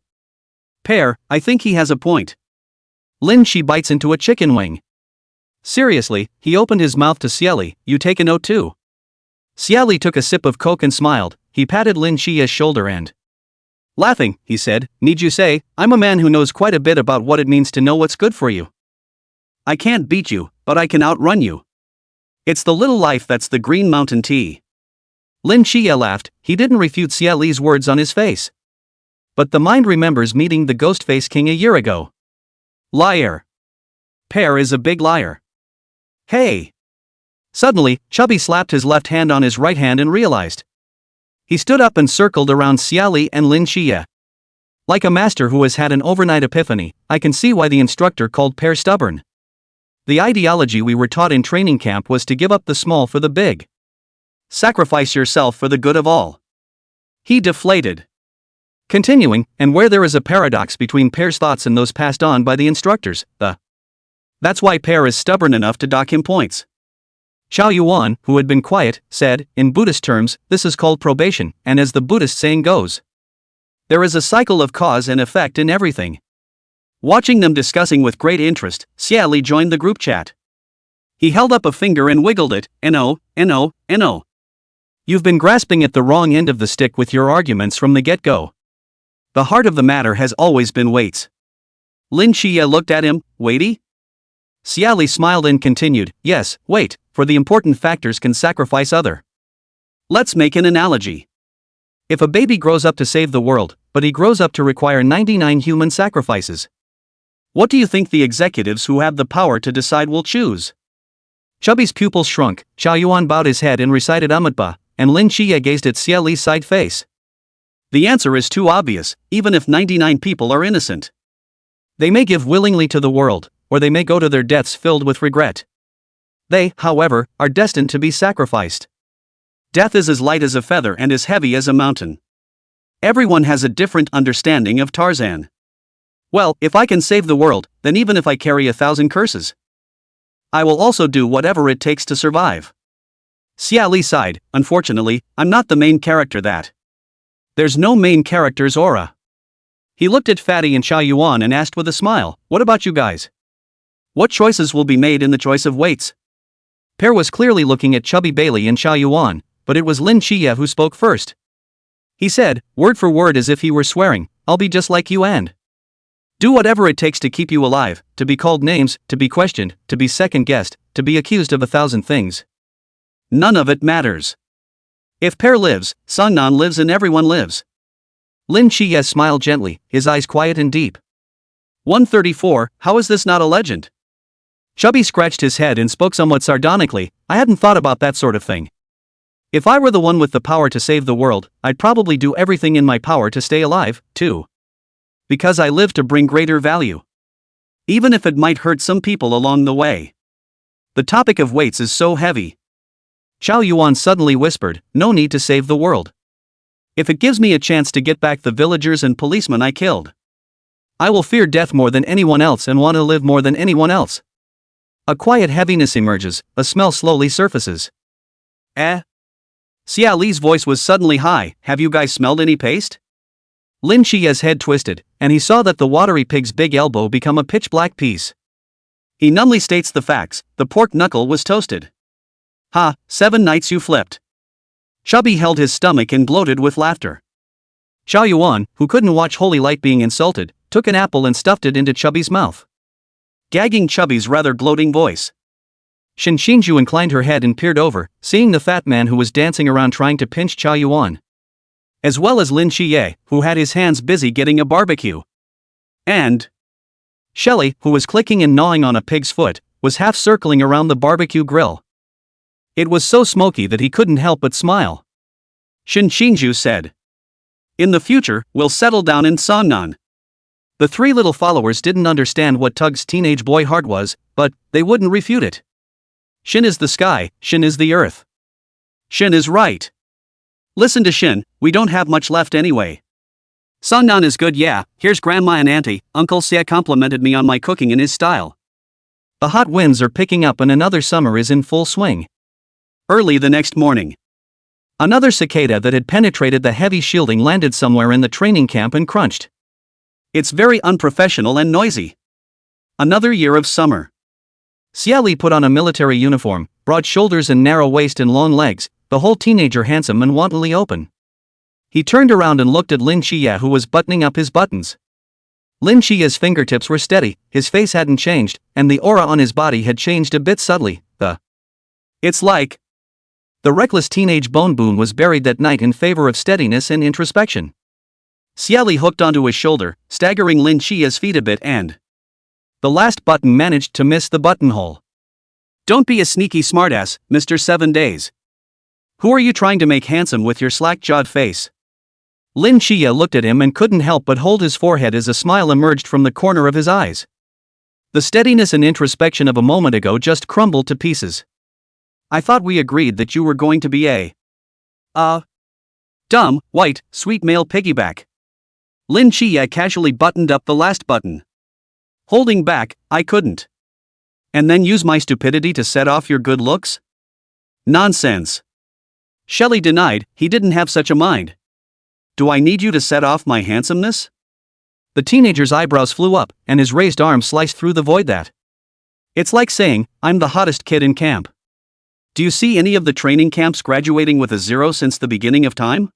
B: Pear, I think he has a point.
A: Lin Qiye bites into a chicken wing. Seriously, he opened his mouth to Xie Li, you take a note too. Xie Li took a sip of coke and smiled. He patted Lin Qiye's shoulder and
B: laughing, he said,
A: need you say, I'm a man who knows quite a bit about what it means to know what's good for you.
B: I can't beat you, but I can outrun you. It's the little life that's the Green Mountain tea.
A: Lin Qiye laughed. He didn't refute Xie Li's words on his face. But the mind remembers meeting the Ghostface King a year ago.
B: Liar. Pear is a big liar.
A: Hey! Suddenly, Chubby slapped his left hand on his right hand and realized. He stood up and circled around Xie Li and Lin Qiye. Like a master who has had an overnight epiphany, I can see why the instructor called Pear stubborn. The ideology we were taught in training camp was to give up the small for the big.
B: Sacrifice yourself for the good of all. He deflated.
A: Continuing, and where there is a paradox between Pear's thoughts and those passed on by the instructors, that's why Pear is stubborn enough to dock him points. Chow Yuan, who had been quiet, said, in Buddhist terms, this is called probation, and as the Buddhist saying goes, there is a cycle of cause and effect in everything.
B: Watching them discussing with great interest, Xie Li joined the group chat. He held up a finger and wiggled it, no. You've been grasping at the wrong end of the stick with your arguments from the get-go. The heart of the matter has always been weights. Lin Qiye looked at him. Weighty? Xie Li smiled and continued, yes, wait, for the important factors can sacrifice other. Let's make an analogy. If a baby grows up to save the world, but he grows up to require 99 human sacrifices, what do you think the executives who have the power to decide will choose? Chubby's pupils shrunk, Xiao Yuan bowed his head and recited Amitabha, and Lin Qiye gazed at Xie Li's side face. The answer is too obvious, even if 99 people are innocent. They may give willingly to the world, or they may go to their deaths filled with regret. They, however, are destined to be sacrificed. Death is as light as a feather and as heavy as a mountain. Everyone has a different understanding of Tarzan. Well, if I can save the world, then even if I carry 1,000 curses, I will also do whatever it takes to survive. Xie Li sighed, unfortunately, I'm not the main character that. There's no main character's aura. He looked at Fatty and Xiao Yuan and asked with a smile, what about you guys? What choices will be made in the choice of weights? Pear was clearly looking at Chubby Bailey and Xiao Yuan, but it was Lin Qiye who spoke first. He said, word for word as if he were swearing, I'll be just like you and do whatever it takes to keep you alive, to be called names, to be questioned, to be second-guessed, to be accused of 1,000 things. None of it matters. If Pear lives, Sangnan lives and everyone lives. Lin Qiye smiled gently, his eyes quiet and deep. 134, how is this not a legend? Chubby scratched his head and spoke somewhat sardonically, I hadn't thought about that sort of thing. If I were the one with the power to save the world, I'd probably do everything in my power to stay alive, too. Because I live to bring greater value. Even if it might hurt some people along the way. The topic of weights is so heavy. Xiao Yuan suddenly whispered, no need to save the world. If it gives me a chance to get back the villagers and policemen I killed, I will fear death more than anyone else and want to live more than anyone else. A quiet heaviness emerges, a smell slowly surfaces. Xie Li's voice was suddenly high, have you guys smelled any paste? Lin Qiye's head twisted, and he saw that the watery pig's big elbow become a pitch-black piece. He numbly states the facts, the pork knuckle was toasted. Ha, 7 nights you flipped. Chubby held his stomach and gloated with laughter. Xiao Yuan, who couldn't watch Holy Light being insulted, took an apple and stuffed it into Chubby's mouth, gagging Chubby's rather gloating voice. Shin Xinju inclined her head and peered over, seeing the fat man who was dancing around trying to pinch Xiao Yuan, as well as Lin Qiye, who had his hands busy getting a barbecue. And Xie Li, who was clicking and gnawing on a pig's foot, was half circling around the barbecue grill. It was so smoky that he couldn't help but smile. Shin Xinju said, in the future, we'll settle down in Sangnan. The 3 little followers didn't understand what Tug's teenage boy heart was, but they wouldn't refute it. Shin is the sky, Shin is the earth. Shin is right. Listen to Shin, we don't have much left anyway. Sangnan is good, yeah, here's Grandma and Auntie, Uncle Xie complimented me on my cooking in his style. The hot winds are picking up and another summer is in full swing. Early the next morning, another cicada that had penetrated the heavy shielding landed somewhere in the training camp and crunched. It's very unprofessional and noisy. Another year of summer. Xie Li put on a military uniform, broad shoulders and narrow waist and long legs, the whole teenager handsome and wantonly open. He turned around and looked at Lin Qiye who was buttoning up his buttons. Lin Qiye's fingertips were steady, his face hadn't changed, and the aura on his body had changed a bit subtly. It's like the reckless teenage bone boon was buried that night in favor of steadiness and introspection. Xie Li hooked onto his shoulder, staggering Lin Qiye's feet a bit and the last button managed to miss the buttonhole. Don't be a sneaky smartass, Mr. 7 Days. Who are you trying to make handsome with your slack-jawed face? Lin Qiye looked at him and couldn't help but hold his forehead as a smile emerged from the corner of his eyes. The steadiness and introspection of a moment ago just crumbled to pieces. I thought we agreed that you were going to be a dumb, white, sweet male piggyback. Lin Qiye casually buttoned up the last button. Holding back, I couldn't. And then use my stupidity to set off your good looks? Nonsense. Xie Li denied, he didn't have such a mind. Do I need you to set off my handsomeness? The teenager's eyebrows flew up, and his raised arm sliced through the void that. It's like saying, I'm the hottest kid in camp. Do you see any of the training camps graduating with a 0 since the beginning of time?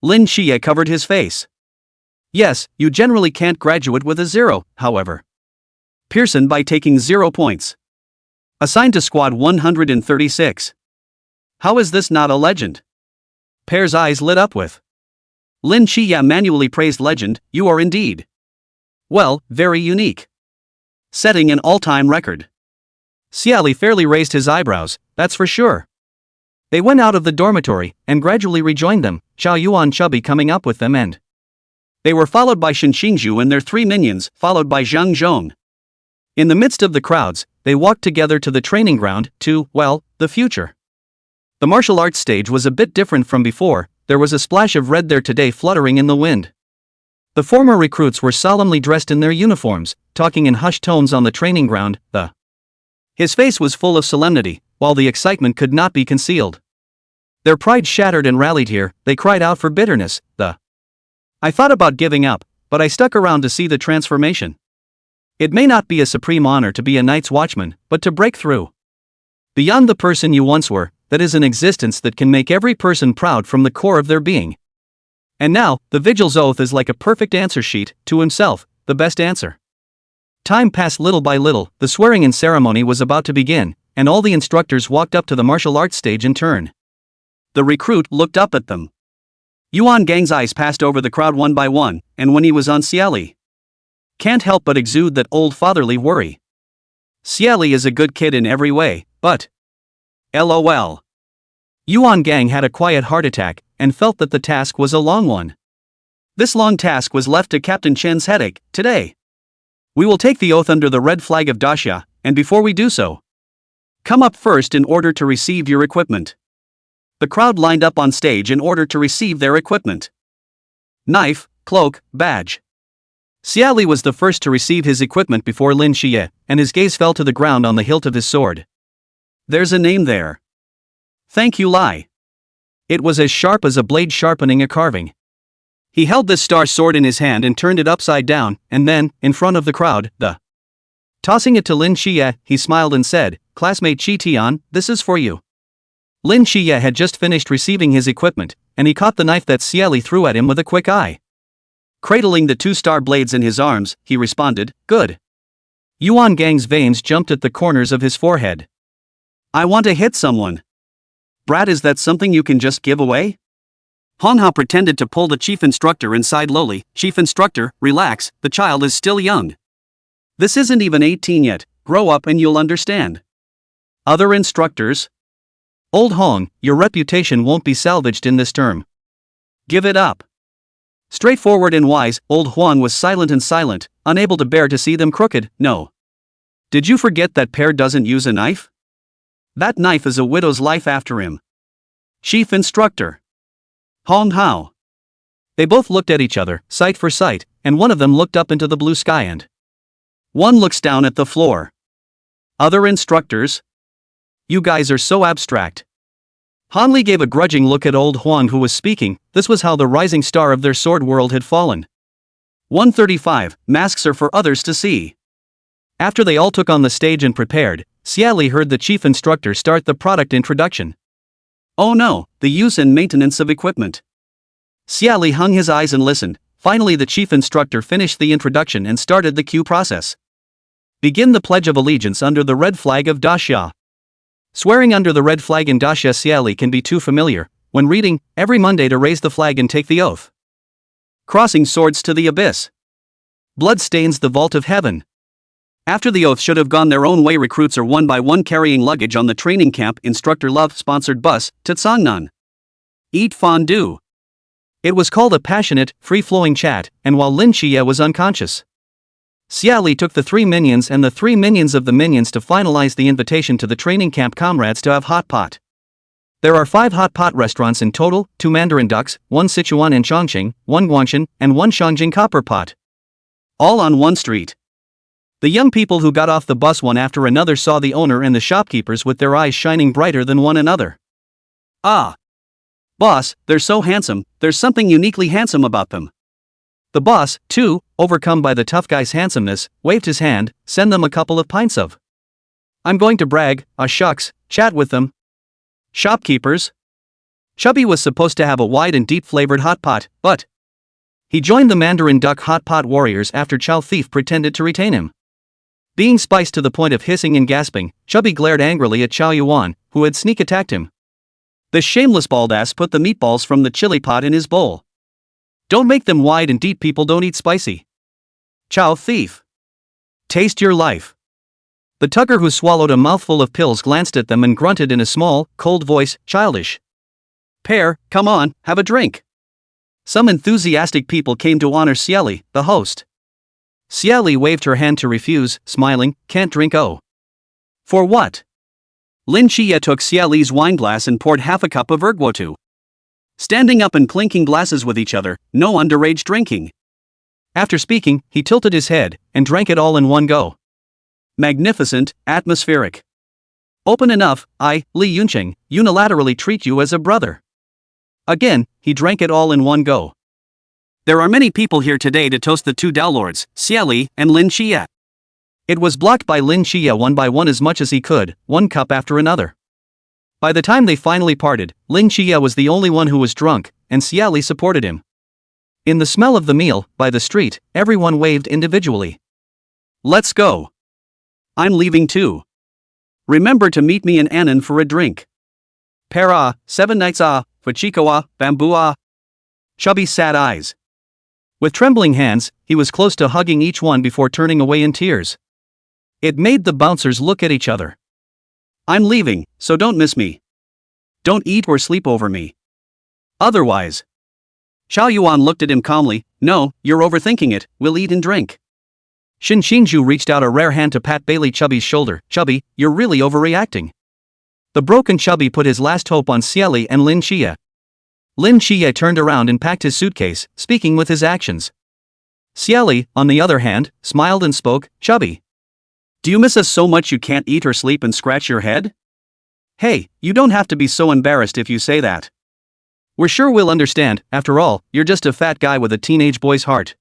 B: Lin Qiye covered his face. Yes, you generally can't graduate with a 0, however. Pearson by taking 0 points. Assigned to squad 136. How is this not a legend? Pear's eyes lit up with. Lin Qiye manually praised legend, you are indeed. Well, very unique. Setting an all-time record. Xie Li fairly raised his eyebrows, that's for sure. They went out of the dormitory, and gradually rejoined them, Xiao Yuan chubby coming up with them and. They were followed by Shen Xingzhu and their 3 minions, followed by Zhang Zhong. In the midst of the crowds, they walked together to the training ground, to, well, the future. The martial arts stage was a bit different from before, there was a splash of red there today fluttering in the wind. The former recruits were solemnly dressed in their uniforms, talking in hushed tones on the training ground, His face was full of solemnity, while the excitement could not be concealed. Their pride shattered and rallied here, they cried out for bitterness, I thought about giving up, but I stuck around to see the transformation. It may not be a supreme honor to be a night's watchman, but to break through. Beyond the person you once were, that is an existence that can make every person proud from the core of their being. And now, the vigil's oath is like a perfect answer sheet, to himself, the best answer. Time passed little by little, the swearing-in ceremony was about to begin, and all the instructors walked up to the martial arts stage in turn. The recruit looked up at them. Yuan Gang's eyes passed over the crowd one by one, and when he was on Xie Li, can't help but exude that old fatherly worry. Xie Li is a good kid in every way, but LOL. Yuan Gang had a quiet heart attack, and felt that the task was a long one. This long task was left to Captain Chen's headache, today. We will take the oath under the red flag of Daxia, and before we do so, come up first in order to receive your equipment. The crowd lined up on stage in order to receive their equipment. Knife, cloak, badge. Xie Li was the first to receive his equipment before Lin Qiye, and his gaze fell to the ground on the hilt of his sword. There's a name there. Thank you, Li. It was as sharp as a blade sharpening a carving. He held this star sword in his hand and turned it upside down, and then, in front of the crowd, tossing it to Lin Qiye, he smiled and said, Classmate Qi Tian, this is for you. Lin Qiye had just finished receiving his equipment, and he caught the knife that Xie Li threw at him with a quick eye. Cradling the 2 star blades in his arms, he responded, good. Yuan Gang's veins jumped at the corners of his forehead. I want to hit someone. Brat, is that something you can just give away? Hanha pretended to pull the chief instructor inside lowly, Chief instructor, relax, the child is still young. This isn't even 18 yet, grow up and you'll understand. Other instructors? Old Hong, your reputation won't be salvaged in this term. Give it up. Straightforward and wise, old Huan was silent and silent, unable to bear to see them crooked, no. Did you forget that Pear doesn't use a knife? That knife is a widow's life after him. Chief instructor. Hong Hao. They both looked at each other, sight for sight, and one of them looked up into the blue sky and one looks down at the floor. Other instructors? You guys are so abstract. Han Li gave a grudging look at old Huang who was speaking. This was how the rising star of their sword world had fallen. 135, masks are for others to see. After they all took on the stage and prepared, Xie Li heard the chief instructor start the product introduction. Oh no, the use and maintenance of equipment. Xie Li hung his eyes and listened. Finally the chief instructor finished the introduction and started the cue process. Begin the Pledge of Allegiance under the red flag of Daxia. Swearing under the red flag in Daxia Xie Li can be too familiar, when reading, every Monday to raise the flag and take the oath. Crossing swords to the abyss. Blood stains the vault of heaven. After the oath should have gone their own way, recruits are one by one carrying luggage on the training camp instructor love-sponsored bus to Tsangnan. Eat fondue. It was called a passionate, free-flowing chat, and while Lin Qiye was unconscious, Xie Li took the 3 minions and the 3 minions of the minions to finalize the invitation to the training camp comrades to have hot pot. There are 5 hot pot restaurants in total, 2 Mandarin ducks, 1 Sichuan in Chongqing, 1 Guangshan, and 1 Shangjing copper pot. All on one street. The young people who got off the bus one after another saw the owner and the shopkeepers with their eyes shining brighter than one another. Ah! Boss, they're so handsome, there's something uniquely handsome about them. The boss, too, overcome by the tough guy's handsomeness, waved his hand, send them a couple of pints of. I'm going to brag, shucks, chat with them, Shopkeepers? Chubby was supposed to have a wide and deep-flavored hot pot, but he joined the Mandarin Duck Hot Pot Warriors after Chow Thief pretended to retain him. Being spiced to the point of hissing and gasping, Chubby glared angrily at Chow Yuan, who had sneak attacked him. The shameless baldass put the meatballs from the chili pot in his bowl. Don't make them wide and deep, people don't eat spicy. Chow Thief. Taste your life. The tugger who swallowed a mouthful of pills glanced at them and grunted in a small, cold voice, childish. Pear, come on, have a drink. Some enthusiastic people came to honor Xie Li, the host. Xie Li waved her hand to refuse, smiling, can't drink oh. For what? Lin Qiye took Xie Li's wineglass and poured half a cup of erguotu. Standing up and clinking glasses with each other, no underage drinking. After speaking, he tilted his head and drank it all in one go. Magnificent, atmospheric. Open enough, I, Li Yunqing, unilaterally treat you as a brother. Again, he drank it all in one go. There are many people here today to toast the two Downlords, Xie Li and Lin Qiye. It was blocked by Lin Qiye one by one as much as he could, one cup after another. By the time they finally parted, Lin Qiye was the only one who was drunk, and Xie Li supported him. In the smell of the meal, by the street, everyone waved individually. Let's go. I'm leaving too. Remember to meet me in Annan for a drink. Pear 7 nights Fachiko bamboo Chubby sad eyes. With trembling hands, he was close to hugging each one before turning away in tears. It made the bouncers look at each other. I'm leaving, so don't miss me. Don't eat or sleep over me. Otherwise. Xiao Yuan looked at him calmly. No, you're overthinking it, we'll eat and drink. Shin Xinju reached out a rare hand to pat Bailey Chubby's shoulder. Chubby, you're really overreacting. The broken Chubby put his last hope on Xie Li and Lin Qiye. Lin Qiye turned around and packed his suitcase, speaking with his actions. Xie Li, on the other hand, smiled and spoke. Chubby. Do you miss us so much you can't eat or sleep and scratch your head? Hey, you don't have to be so embarrassed if you say that. We're sure we'll understand, after all, you're just a fat guy with a teenage boy's heart.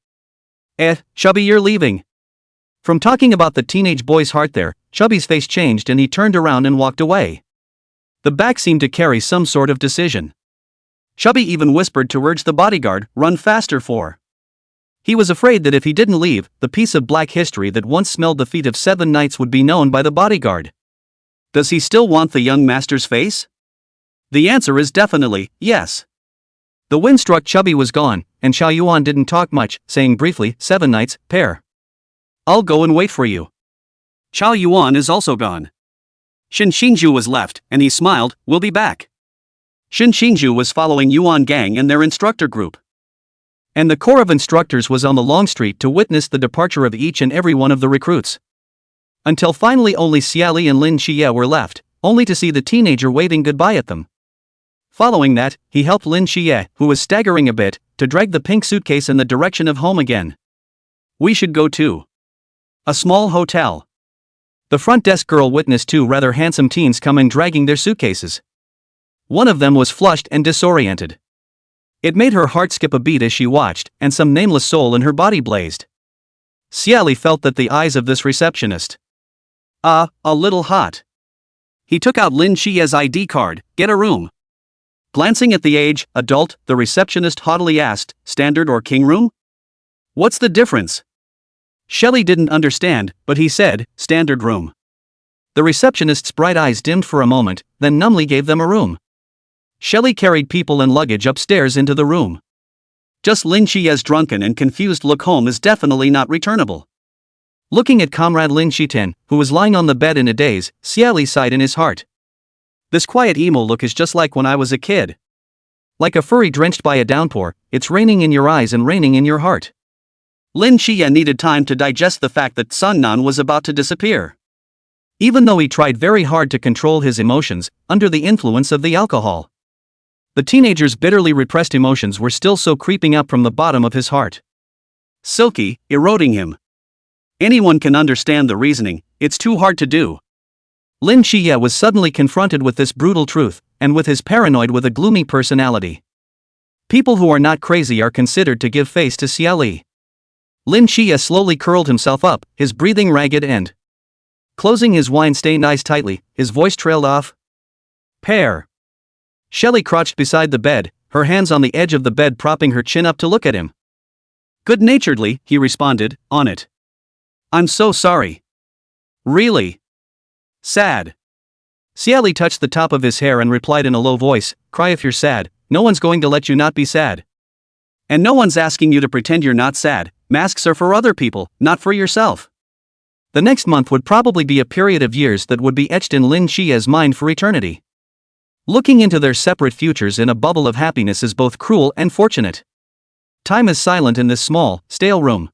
B: Chubby, you're leaving. From talking about the teenage boy's heart there, Chubby's face changed and he turned around and walked away. The back seemed to carry some sort of decision. Chubby even whispered to urge the bodyguard, run faster for. He was afraid that if he didn't leave, the piece of black history that once smelled the feet of 7 knights would be known by the bodyguard. Does he still want the young master's face? The answer is definitely, yes. The wind struck Chubby was gone, and Xiao Yuan didn't talk much, saying briefly, 7 knights, Pear. I'll go and wait for you. Xiao Yuan is also gone. Shin Xinju was left, and he smiled, we'll be back. Shin Xinju was following Yuan Gang and their instructor group. And the corps of instructors was on the long street to witness the departure of each and every one of the recruits. Until finally only Xie Li and Lin Qiye were left, only to see the teenager waving goodbye at them. Following that, he helped Lin Qiye, who was staggering a bit, to drag the pink suitcase in the direction of home again. We should go to a small hotel. The front desk girl witnessed 2 rather handsome teens come in dragging their suitcases. One of them was flushed and disoriented. It made her heart skip a beat as she watched, and some nameless soul in her body blazed. Xie Li felt that the eyes of this receptionist. A little hot. He took out Lin Qiye's ID card, get a room. Glancing at the age, adult, the receptionist haughtily asked, standard or king room? What's the difference? Shelley didn't understand, but he said, standard room. The receptionist's bright eyes dimmed for a moment, then numbly gave them a room. Shelley carried people and luggage upstairs into the room. Just Lin Qiye's drunken and confused look home is definitely not returnable. Looking at comrade Lin Qiye, who was lying on the bed in a daze, Xie Li sighed in his heart. This quiet emo look is just like when I was a kid. Like a furry drenched by a downpour, it's raining in your eyes and raining in your heart. Lin Qiye needed time to digest the fact that Sun Nan was about to disappear. Even though he tried very hard to control his emotions, under the influence of the alcohol, the teenager's bitterly repressed emotions were still so creeping up from the bottom of his heart. Silky, eroding him. Anyone can understand the reasoning, it's too hard to do. Lin Qiye was suddenly confronted with this brutal truth, and with his paranoid with a gloomy personality. People who are not crazy are considered to give face to Xie Li. Lin Qiye slowly curled himself up, his breathing ragged and closing his wine-stained eyes tightly, his voice trailed off. Pear. Xie Li crouched beside the bed, her hands on the edge of the bed propping her chin up to look at him. Good-naturedly, he responded, on it. I'm so sorry. Really? Sad. Xie Li touched the top of his hair and replied in a low voice, cry if you're sad, no one's going to let you not be sad. And no one's asking you to pretend you're not sad, masks are for other people, not for yourself. The next month would probably be a period of years that would be etched in Lin Qiye's mind for eternity. Looking into their separate futures in a bubble of happiness is both cruel and fortunate. Time is silent in this small, stale room.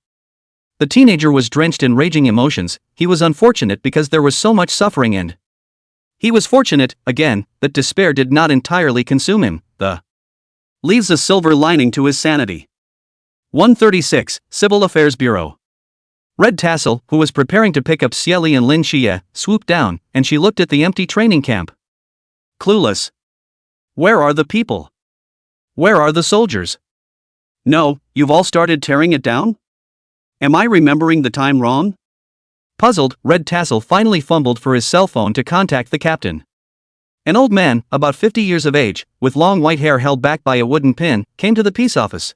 B: The teenager was drenched in raging emotions. He was unfortunate because there was so much suffering and he was fortunate, again, that despair did not entirely consume him. The leaves a silver lining to his sanity. 136, Civil Affairs Bureau. Red Tassel, who was preparing to pick up Xie Li and Lin Qiye, swooped down, and she looked at the empty training camp. Clueless. Where are the people? Where are the soldiers? No, you've all started tearing it down? Am I remembering the time wrong? Puzzled, Red Tassel finally fumbled for his cell phone to contact the captain. An old man, about 50 years of age, with long white hair held back by a wooden pin, came to the peace office.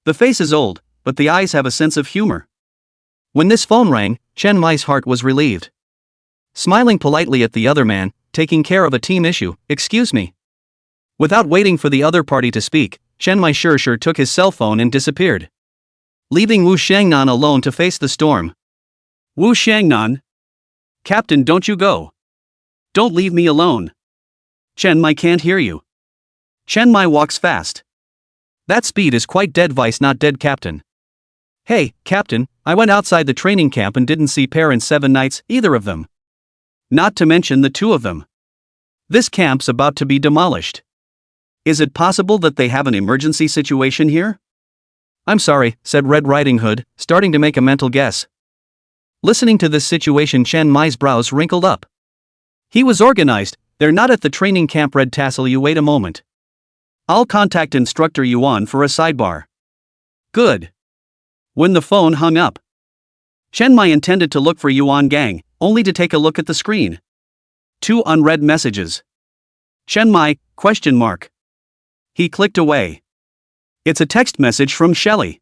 B: The face is old, but the eyes have a sense of humor. When this phone rang, Chen Mai's heart was relieved. Smiling politely at the other man, taking care of a team issue, excuse me. Without waiting for the other party to speak, Chen Mai sure took his cell phone and disappeared, leaving Wu Shangnan alone to face the storm. Wu Shangnan? Captain, don't you go. Don't leave me alone. Chen Mai can't hear you. Chen Mai walks fast. That speed is quite dead, Vice, not dead, Captain. Hey, Captain, I went outside the training camp and didn't see Pear and 7 Knights, either of them. Not to mention the 2 of them. This camp's about to be demolished. Is it possible that they have an emergency situation here? I'm sorry, said Red Riding Hood, starting to make a mental guess. Listening to this situation, Chen Mai's brows wrinkled up. He was organized. They're not at the training camp. Red Tassel, you wait a moment. I'll contact Instructor Yuan for a sidebar. Good. When the phone hung up, Chen Mai intended to look for Yuan Gang, only to take a look at the screen. 2 unread messages. Chen Mai, ? He clicked away. It's a text message from Xie Li.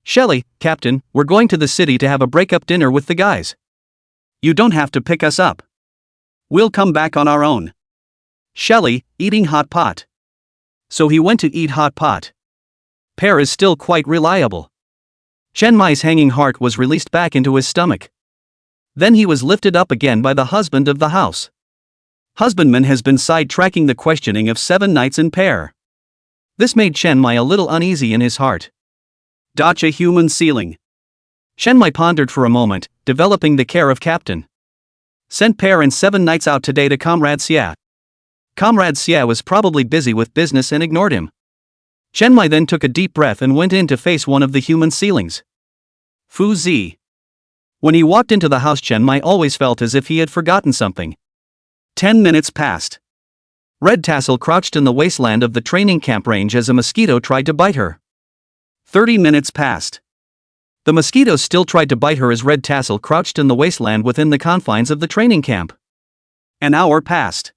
B: Xie Li, Captain, we're going to the city to have a break-up dinner with the guys. You don't have to pick us up. We'll come back on our own. Xie Li, eating hot pot. So he went to eat hot pot. Pear is still quite reliable. Chen Mai's hanging heart was released back into his stomach. Then he was lifted up again by the husband of the house. Husbandman has been side-tracking the questioning of 7 Knights and Pear. This made Chen Mai a little uneasy in his heart. Daxia human ceiling. Chen Mai pondered for a moment, developing the care of Captain. Sent Pear and 7 Knights out today to Comrade Xie. Comrade Xie was probably busy with business and ignored him. Chen Mai then took a deep breath and went in to face one of the human ceilings. Fu Zi. When he walked into the house, Chen Mai always felt as if he had forgotten something. 10 minutes passed. Red Tassel crouched in the wasteland of the training camp range as a mosquito tried to bite her. 30 minutes passed. The mosquito still tried to bite her as Red Tassel crouched in the wasteland within the confines of the training camp. An hour passed.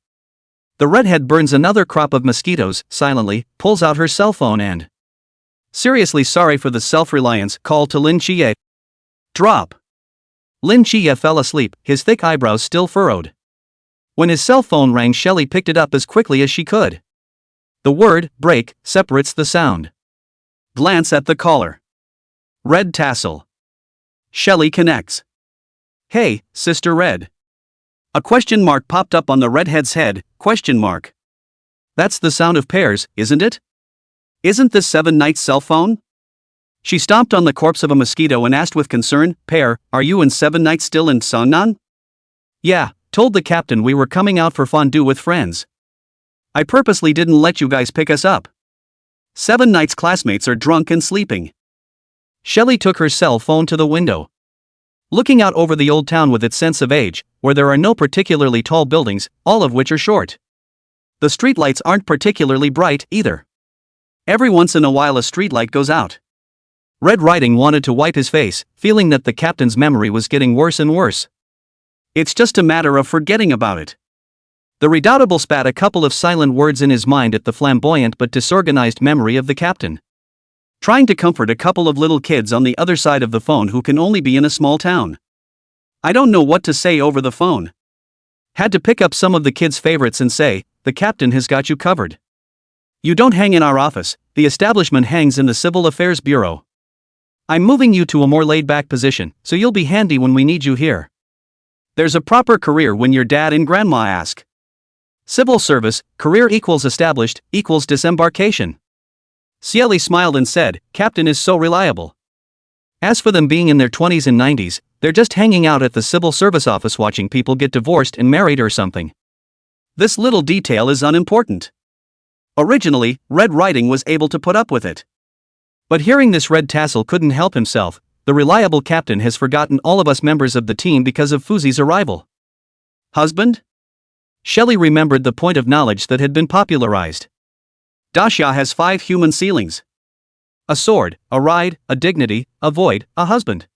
B: The redhead burns another crop of mosquitoes, silently, pulls out her cell phone and seriously sorry for the self-reliance, called to Lin Qiye. Drop. Lin Qiye fell asleep, his thick eyebrows still furrowed. When his cell phone rang, Xie Li picked it up as quickly as she could. The word, break, separates the sound. Glance at the caller. Red Tassel. Xie Li connects. Hey, Sister Red. A question mark popped up on the redhead's head, ? That's the sound of Pear's, isn't it? Isn't this 7 Knights' cell phone? She stomped on the corpse of a mosquito and asked with concern, Pear, are you and 7 Knights still in Songnan? Yeah, told the captain we were coming out for fondue with friends. I purposely didn't let you guys pick us up. 7 Knights' classmates are drunk and sleeping. Xie Li took her cell phone to the window. Looking out over the old town with its sense of age, where there are no particularly tall buildings, all of which are short. The streetlights aren't particularly bright, either. Every once in a while a streetlight goes out. Red Riding wanted to wipe his face, feeling that the captain's memory was getting worse and worse. It's just a matter of forgetting about it. The redoubtable spat a couple of silent words in his mind at the flamboyant but disorganized memory of the captain. Trying to comfort a couple of little kids on the other side of the phone who can only be in a small town. I don't know what to say over the phone. Had to pick up some of the kids' favorites and say, the captain has got you covered. You don't hang in our office, the establishment hangs in the Civil Affairs Bureau. I'm moving you to a more laid-back position, so you'll be handy when we need you here. There's a proper career when your dad and grandma ask. Civil service, career equals established, equals disembarkation. Xie Li smiled and said, Captain is so reliable. As for them being in their 20s and 90s, they're just hanging out at the civil service office watching people get divorced and married or something. This little detail is unimportant. Originally, Red Riding was able to put up with it. But hearing this red tassel couldn't help himself. The reliable captain has forgotten all of us members of the team because of Fuzi's arrival. Husband? Xie Li remembered the point of knowledge that had been popularized. Daxia has 5 human ceilings. A sword, a ride, a dignity, a void, a husband.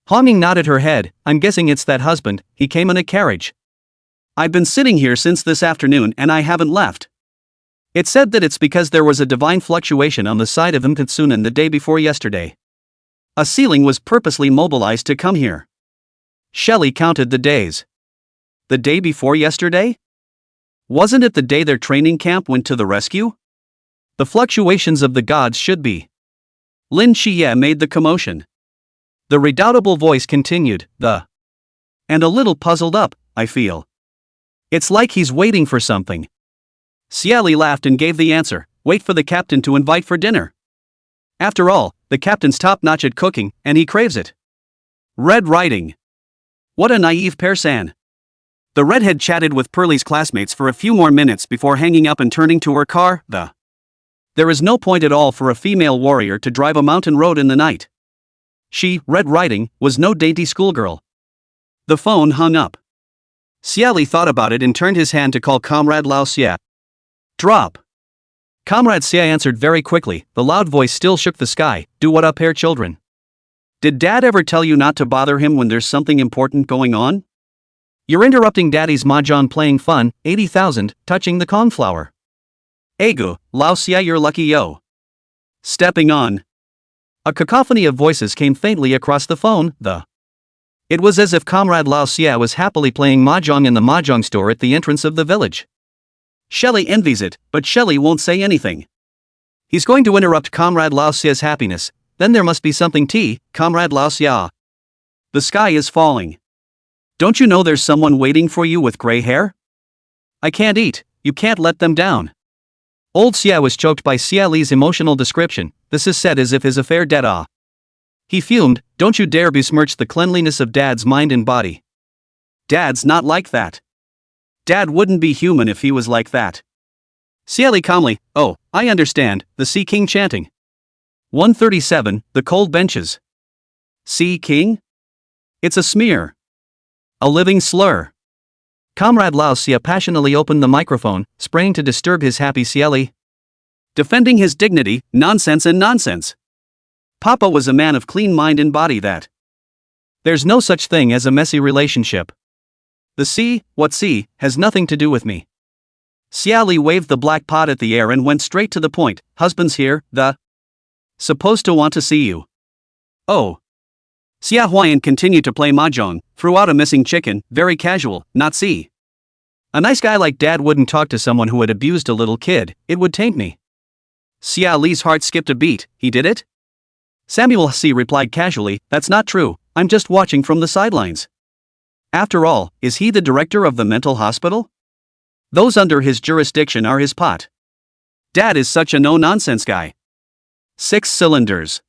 B: Hongming nodded her head. I'm guessing it's that husband. He came in a carriage. I've been sitting here since this afternoon and I haven't left. It said that it's because there was a divine fluctuation on the side of Mkatsunan the day before yesterday. A ceiling was purposely mobilized to come here. Xie Li counted the days. The day before yesterday? Wasn't it the day their training camp went to the rescue? The fluctuations of the gods should be. Lin Qiye made the commotion. The redoubtable voice continued, and a little puzzled up, I feel. It's like he's waiting for something. Xie Li laughed and gave the answer, wait for the captain to invite for dinner. After all, the captain's top-notch at cooking, and he craves it. Red Riding. What a naive person. The redhead chatted with Pearlie's classmates for a few more minutes before hanging up and turning to her car. There is no point at all for a female warrior to drive a mountain road in the night. She, Red Riding, was no dainty schoolgirl. The phone hung up. Xie Li thought about it and turned his hand to call Comrade Lao Xie. Drop. Comrade Xie answered very quickly, the loud voice still shook the sky, do what up, Pear children? Did Dad ever tell you not to bother him when there's something important going on? You're interrupting Daddy's mahjong playing fun, 80,000, touching the cornflower. Egu, Lao Xie you're lucky yo. Stepping on. A cacophony of voices came faintly across the phone, It was as if Comrade Lao Xie was happily playing mahjong in the mahjong store at the entrance of the village. Xie Li envies it, but Xie Li won't say anything. He's going to interrupt Comrade Lao Xie's happiness, then there must be something Comrade Lao Xie. The sky is falling. Don't you know there's someone waiting for you with gray hair? I can't eat, you can't let them down. Old Xie was choked by Xie Li's emotional description, this is said as if his affair dead He fumed, don't you dare besmirch the cleanliness of Dad's mind and body. Dad's not like that. Dad wouldn't be human if he was like that. Xie Li calmly, oh, I understand, the Sea King chanting. 137, the cold benches. Sea King? It's a smear. A living slur. Comrade Lao Xie passionately opened the microphone, spraying to disturb his happy Xie Li. Defending his dignity, nonsense and nonsense. Papa was a man of clean mind and body that. There's no such thing as a messy relationship. The sea, what sea, has nothing to do with me. Xie Li waved the black pot at the air and went straight to the point, husband's here, supposed to want to see you. Oh. Xia Huayan continued to play mahjong, threw out a missing chicken, very casual, not see. A nice guy like Dad wouldn't talk to someone who had abused a little kid, it would taint me. Xia Li's heart skipped a beat, he did it? Samuel C. replied casually, that's not true, I'm just watching from the sidelines. After all, is he the director of the mental hospital? Those under his jurisdiction are his pot. Dad is such a no-nonsense guy. 6 cylinders.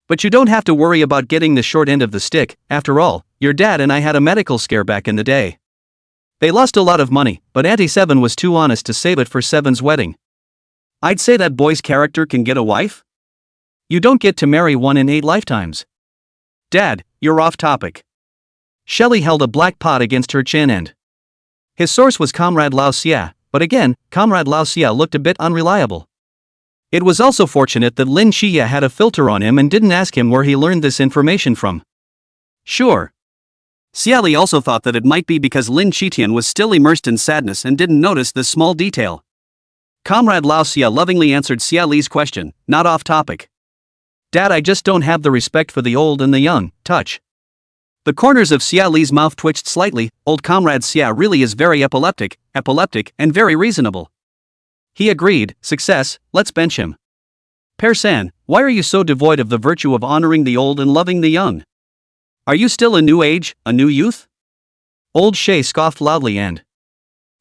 B: But you don't have to worry about getting the short end of the stick, after all, your dad and I had a medical scare back in the day. They lost a lot of money, but Auntie Seven was too honest to save it for Seven's wedding. I'd say that boy's character can get a wife? You don't get to marry one in 8 lifetimes. Dad, you're off topic. Xie Li held a black pot against her chin end. His source was Comrade Lao Xie, but again, Comrade Lao Xie looked a bit unreliable. It was also fortunate that Lin Qiye had a filter on him and didn't ask him where he learned this information from. Sure. Xie Li also thought that it might be because Lin Qiye was still immersed in sadness and didn't notice this small detail. Comrade Lao Xie lovingly answered Xie Li's question, not off topic. Dad, I just don't have the respect for the old and the young, touch. The corners of Xie Li's mouth twitched slightly. Old comrade Xie really is very epileptic, and very reasonable. He agreed, success, let's bench him. Pear-san, why are you so devoid of the virtue of honoring the old and loving the young? Are you still a new age, a new youth? Old Xie scoffed loudly and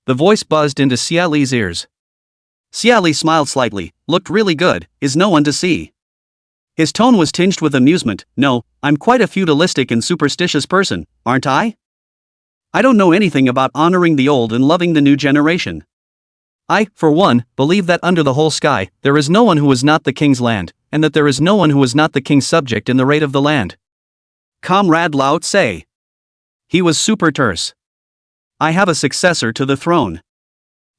B: the voice buzzed into Xie Li's ears. Xie Li smiled slightly, looked really good, is no one to see. His tone was tinged with amusement. No, I'm quite a feudalistic and superstitious person, aren't I? I don't know anything about honoring the old and loving the new generation. I, for one, believe that under the whole sky, there is no one who is not the king's land, and that there is no one who is not the king's subject in the rate of the land. Comrade Lao Tse. He was super terse. I have a successor to the throne.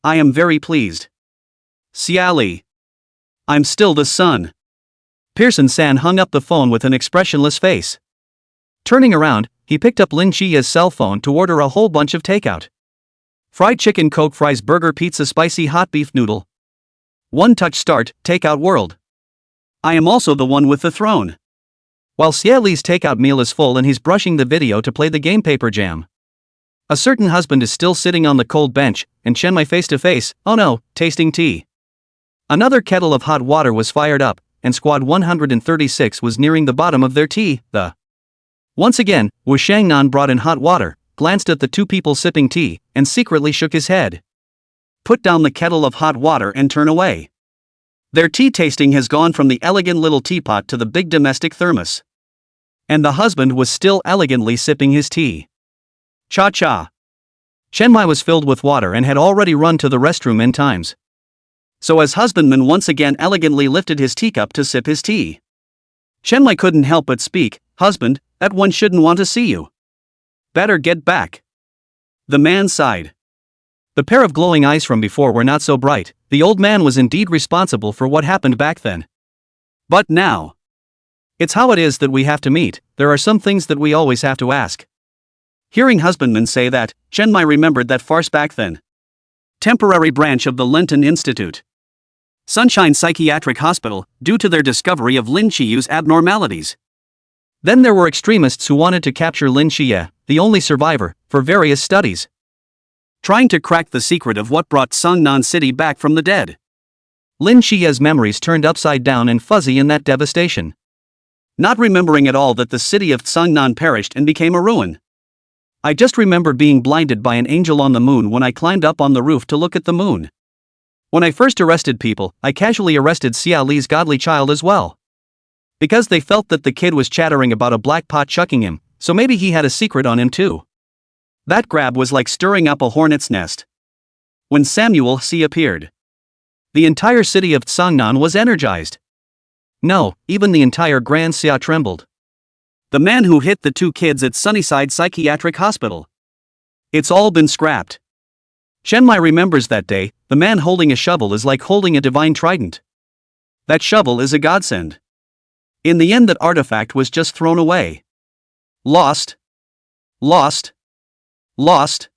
B: I am very pleased. Xie Li. I'm still the son. Pearson-san hung up the phone with an expressionless face. Turning around, he picked up Lin Qiye's cell phone to order a whole bunch of takeout. Fried chicken, Coke, fries, burger, pizza, spicy hot beef noodle. One touch start, takeout world. I am also the one with the throne. While Xie Li's takeout meal is full and he's brushing the video to play the game Paper Jam. A certain husband is still sitting on the cold bench, and Chenmai face to face, oh no, tasting tea. Another kettle of hot water was fired up, and Squad 136 was nearing the bottom of their tea. Once again, Wu Shangnan brought in hot water, glanced at the two people sipping tea, and secretly shook his head. Put down the kettle of hot water and turn away. Their tea tasting has gone from the elegant little teapot to the big domestic thermos. And the husband was still elegantly sipping his tea. Cha-cha. Chenmai was filled with water and had already run to the restroom n times. So as husbandman once again elegantly lifted his teacup to sip his tea. Chenmai couldn't help but speak, husband, that one shouldn't want to see you. Better get back. The man sighed. The pair of glowing eyes from before were not so bright. The old man was indeed responsible for what happened back then. But now. It's how it is that we have to meet, there are some things that we always have to ask. Hearing husbandman say that, Chenmai remembered that farce back then. Temporary branch of the Lenton Institute. Sunshine Psychiatric Hospital, due to their discovery of Lin Qiye's abnormalities. Then there were extremists who wanted to capture Lin Qiye, the only survivor, for various studies. Trying to crack the secret of what brought Songnan City back from the dead. Lin Qiye's memories turned upside down and fuzzy in that devastation. Not remembering at all that the city of Songnan perished and became a ruin. I just remember being blinded by an angel on the moon when I climbed up on the roof to look at the moon. When I first arrested people, I casually arrested Xie Li's godly child as well. Because they felt that the kid was chattering about a black pot chucking him, so maybe he had a secret on him too. That grab was like stirring up a hornet's nest. When Samuel Xie appeared, the entire city of Songnan was energized. No, even the entire Grand Xia trembled. The man who hit the two kids at Sunnyside Psychiatric Hospital. It's all been scrapped. Chenmai remembers that day. The man holding a shovel is like holding a divine trident. That shovel is a godsend. In the end, that artifact was just thrown away. Lost. Lost. Lost.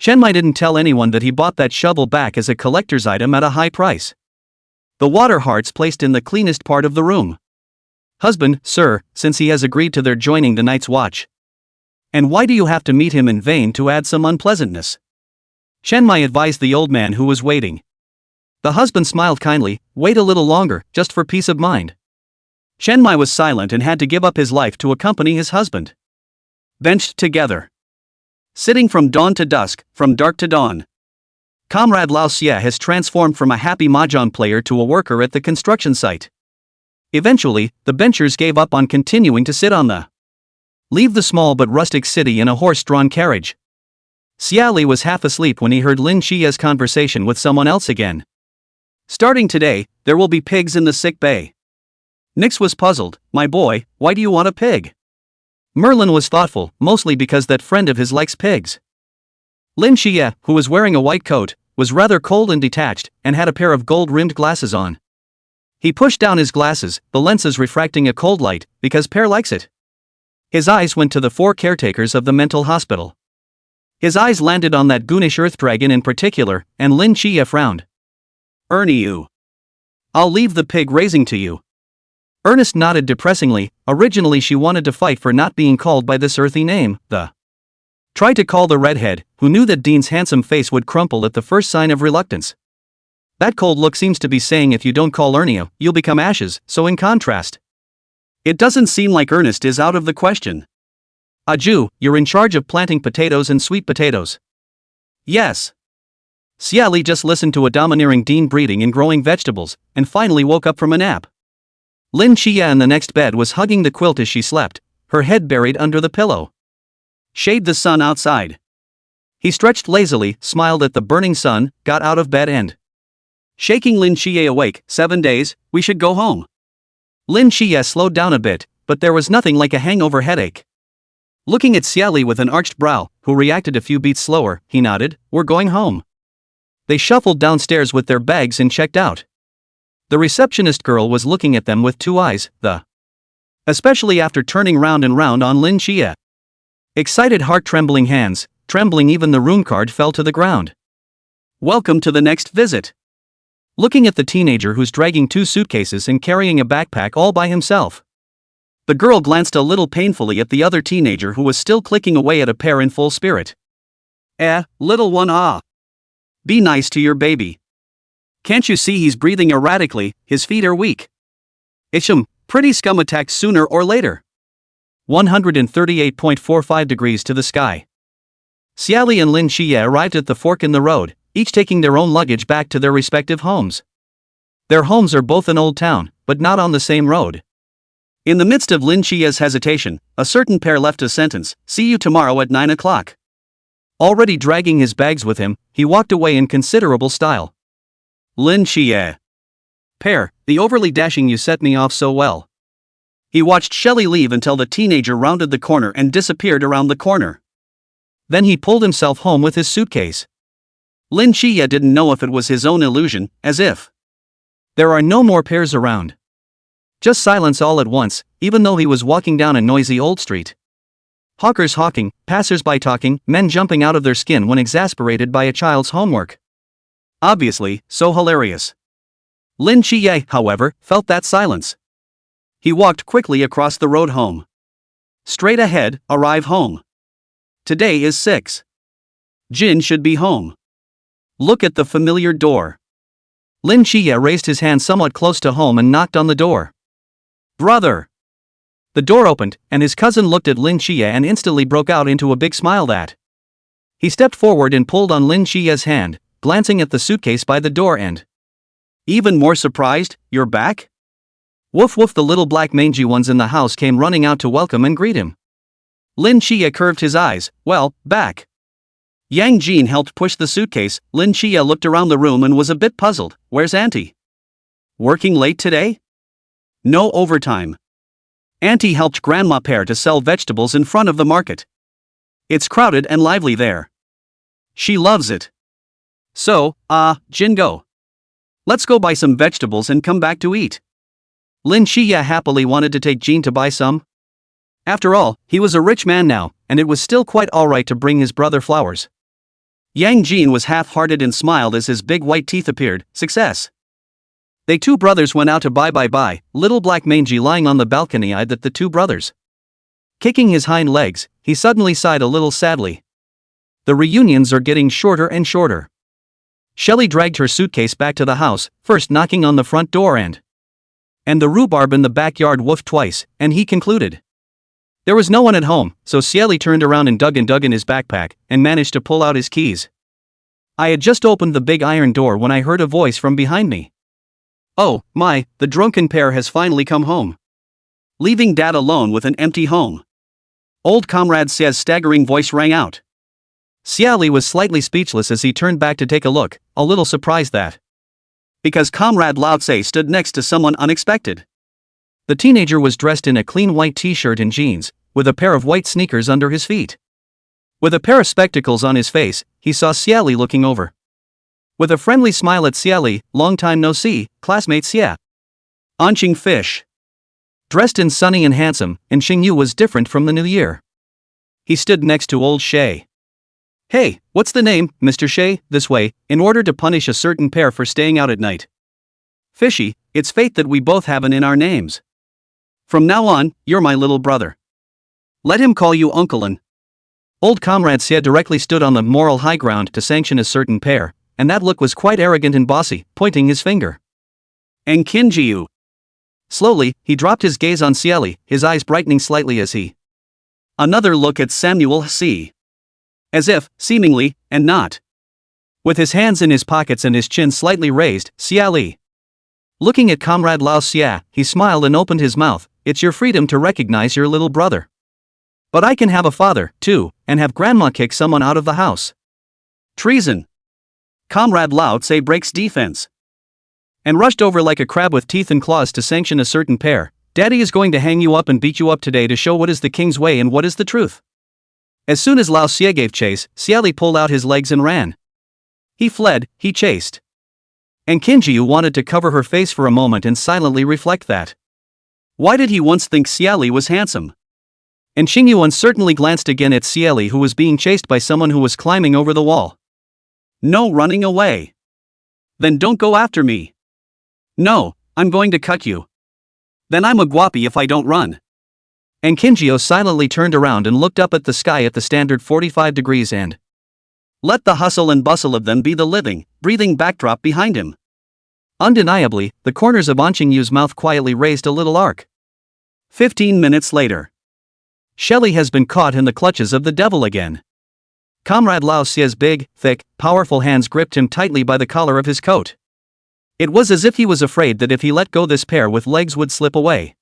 B: Chenmai didn't tell anyone that he bought that shovel back as a collector's item at a high price. The water hearts placed in the cleanest part of the room. Husband, sir, since he has agreed to their joining the night's watch. And why do you have to meet him in vain to add some unpleasantness? Chenmai advised the old man who was waiting. The husband smiled kindly, wait a little longer, just for peace of mind. Chenmai was silent and had to give up his life to accompany his husband. Benched together. Sitting from dawn to dusk, from dark to dawn. Comrade Lao Xie has transformed from a happy mahjong player to a worker at the construction site. Eventually, the benchers gave up on continuing to sit on the leave the small but rustic city in a horse-drawn carriage. Xie Li was half asleep when he heard Lin Qiye's conversation with someone else again. Starting today, there will be pigs in the sick bay. Nix was puzzled, my boy, why do you want a pig? Merlin was thoughtful, mostly because that friend of his likes pigs. Lin Qiye, who was wearing a white coat, was rather cold and detached, and had a pair of gold-rimmed glasses on. He pushed down his glasses, the lenses refracting a cold light, because Pear likes it. His eyes went to the 4 caretakers of the mental hospital. His eyes landed on that goonish earth dragon in particular, and Lin Qiye frowned. You. I'll leave the pig raising to you. Ernest nodded depressingly. Originally she wanted to fight for not being called by this earthy name, tried to call the redhead, who knew that Dean's handsome face would crumple at the first sign of reluctance. That cold look seems to be saying if you don't call Ernie, you'll become ashes, so in contrast. It doesn't seem like Ernest is out of the question. Aju, you're in charge of planting potatoes and sweet potatoes. Yes. Xie Li just listened to a domineering Dean breeding and growing vegetables, and finally woke up from a nap. Lin Qiye in the next bed was hugging the quilt as she slept, her head buried under the pillow. Shade the sun outside. He stretched lazily, smiled at the burning sun, got out of bed and shaking Lin Qiye awake. 7 days, we should go home. Lin Qiye slowed down a bit, but there was nothing like a hangover headache. Looking at Xie Li with an arched brow, who reacted a few beats slower, he nodded, we're going home. They shuffled downstairs with their bags and checked out. The receptionist girl was looking at them with 2 eyes, especially after turning round and round on Lin Qiye. Excited heart-trembling hands, trembling even the rune card fell to the ground. Welcome to the next visit. Looking at the teenager who's dragging 2 suitcases and carrying a backpack all by himself. The girl glanced a little painfully at the other teenager who was still clicking away at a pear in full spirit. Little one, be nice to your baby. Can't you see he's breathing erratically, his feet are weak. Pretty scum attack sooner or later. 138.45 degrees to the sky. Xie Li and Lin Qiye arrived at the fork in the road, each taking their own luggage back to their respective homes. Their homes are both in Old Town, but not on the same road. In the midst of Lin Qiye's hesitation, a certain Pear left a sentence, see you tomorrow at 9 o'clock. Already dragging his bags with him, he walked away in considerable style. Lin Qiye. Pear, the overly dashing you set me off so well. He watched Xie Li leave until the teenager rounded the corner and disappeared around the corner. Then he pulled himself home with his suitcase. Lin Qiye didn't know if it was his own illusion, as if there are no more Pears around. Just silence all at once, even though he was walking down a noisy old street. Hawkers hawking, passers-by talking, men jumping out of their skin when exasperated by a child's homework. Obviously, so hilarious. Lin Qiye, however, felt that silence. He walked quickly across the road home. Straight ahead, arrive home. Today is 6. Jin should be home. Look at the familiar door. Lin Qiye raised his hand somewhat close to home and knocked on the door. Brother! The door opened, and his cousin looked at Lin Qiye and instantly broke out into a big smile that. He stepped forward and pulled on Lin Qiye's hand, glancing at the suitcase by the door and. Even more surprised, you're back? Woof woof, the little black mangy ones in the house came running out to welcome and greet him. Lin Qiye curved his eyes, well, back. Yang Jin helped push the suitcase. Lin Qiye looked around the room and was a bit puzzled. Where's Auntie? Working late today? No overtime. Auntie helped Grandma Pear to sell vegetables in front of the market. It's crowded and lively there. She loves it. So, Jin, go. Let's go buy some vegetables and come back to eat. Lin Qiye happily wanted to take Jin to buy some. After all, he was a rich man now, and it was still quite alright to bring his brother flowers. Yang Jin was half-hearted and smiled as his big white teeth appeared. Success. They 2 brothers went out to buy. Little black mangy lying on the balcony eyed at the 2 brothers. Kicking his hind legs, he suddenly sighed a little sadly. The reunions are getting shorter and shorter. Xie Li dragged her suitcase back to the house, first knocking on the front door and the rhubarb in the backyard woofed twice, and he concluded. There was no one at home, so Xie Li turned around and dug in his backpack, and managed to pull out his keys. I had just opened the big iron door when I heard a voice from behind me. Oh, my, the drunken Pear has finally come home. Leaving Dad alone with an empty home. Old Comrade Xie's staggering voice rang out. Xie Li was slightly speechless as he turned back to take a look, a little surprised that. Because Comrade Lao Tse stood next to someone unexpected. The teenager was dressed in a clean white t-shirt and jeans, with a pair of white sneakers under his feet. With a pair of spectacles on his face, he saw Xie Li looking over. With a friendly smile at Xie Li, long time no see, classmate Xie. Anqing fish.
A: Dressed in sunny and handsome, and Xingyu was different from the new year. He stood next to old Xie. "Hey, what's the name, Mr. Xie? This way, in order to punish a certain pair for staying out at night." "Fishy, it's fate that we both have an in our names. From now on, you're my little brother. Let him call you Uncle Lin." Old comrade Xie directly stood on the moral high ground to sanction a certain pair, and that look was quite arrogant and bossy, pointing his finger. "And Kinjiu." Slowly, he dropped his gaze on Xie Li, his eyes brightening slightly as he another look at Samuel Xie. As if, seemingly, and not. With his hands in his pockets and his chin slightly raised, Xie Li. Looking at comrade Lao Xie, he smiled and opened his mouth. "It's your freedom to recognize your little brother. But I can have a father, too, and have grandma kick someone out of the house." Treason. Comrade Lao Xie breaks defense. And rushed over like a crab with teeth and claws to sanction a certain pair. "Daddy is going to hang you up and beat you up today to show what is the king's way and what is the truth." As soon as Lao Xie gave chase, Xie Li pulled out his legs and ran. He fled, he chased. And Kinjiu wanted to cover her face for a moment and silently reflect that. Why did he once think Xie Li was handsome? And Xingyu uncertainly glanced again at Xie Li, who was being chased by someone who was climbing over the wall. "No running away." "Then don't go after me." "No, I'm going to cut you." "Then I'm a guapi if I don't run." And Kinjiu silently turned around and looked up at the sky at the standard 45 degrees and let the hustle and bustle of them be the living, breathing backdrop behind him. Undeniably, the corners of Anqingyu's mouth quietly raised a little arc. 15 minutes later. Xie Li has been caught in the clutches of the devil again. Comrade Lao Xie's big, thick, powerful hands gripped him tightly by the collar of his coat. It was as if he was afraid that if he let go this pair with legs would slip away.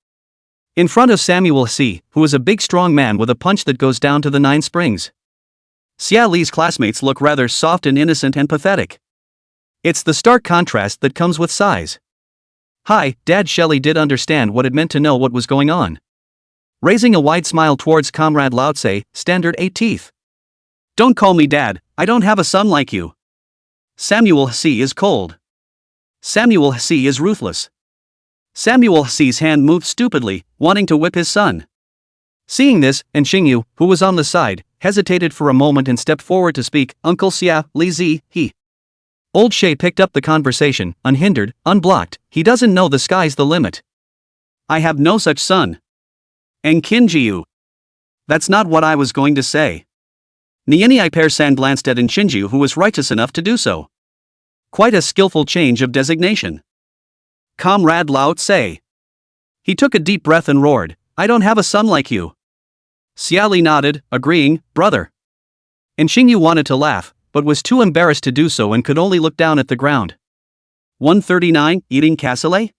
A: In front of Samuel Xie, who is a big strong man with a punch that goes down to the 9 springs. Xie Li's classmates look rather soft and innocent and pathetic. It's the stark contrast that comes with size. "Hi, Dad." Xie Li did understand what it meant to know what was going on. Raising a wide smile towards comrade Lao Xie, standard 8 teeth. "Don't call me Dad, I don't have a son like you." Samuel Xie is cold. Samuel Xie is ruthless. Samuel Xie's hand moved stupidly, wanting to whip his son. Seeing this, and Xingyu, who was on the side, hesitated for a moment and stepped forward to speak. "Uncle Xie Li Zi, he." Old Xie picked up the conversation, unhindered, unblocked. "He doesn't know the sky's the limit. I have no such son." And Kinjiu. "That's not what I was going to say." Niani Pear San glanced at Xingyu, who was righteous enough to do so. Quite a skillful change of designation. Comrade Lao Xie. He took a deep breath and roared, "I don't have a son like you." Xie Li nodded, agreeing, "Brother." And Xingyu wanted to laugh, but was too embarrassed to do so and could only look down at the ground. 139, eating cassoulet?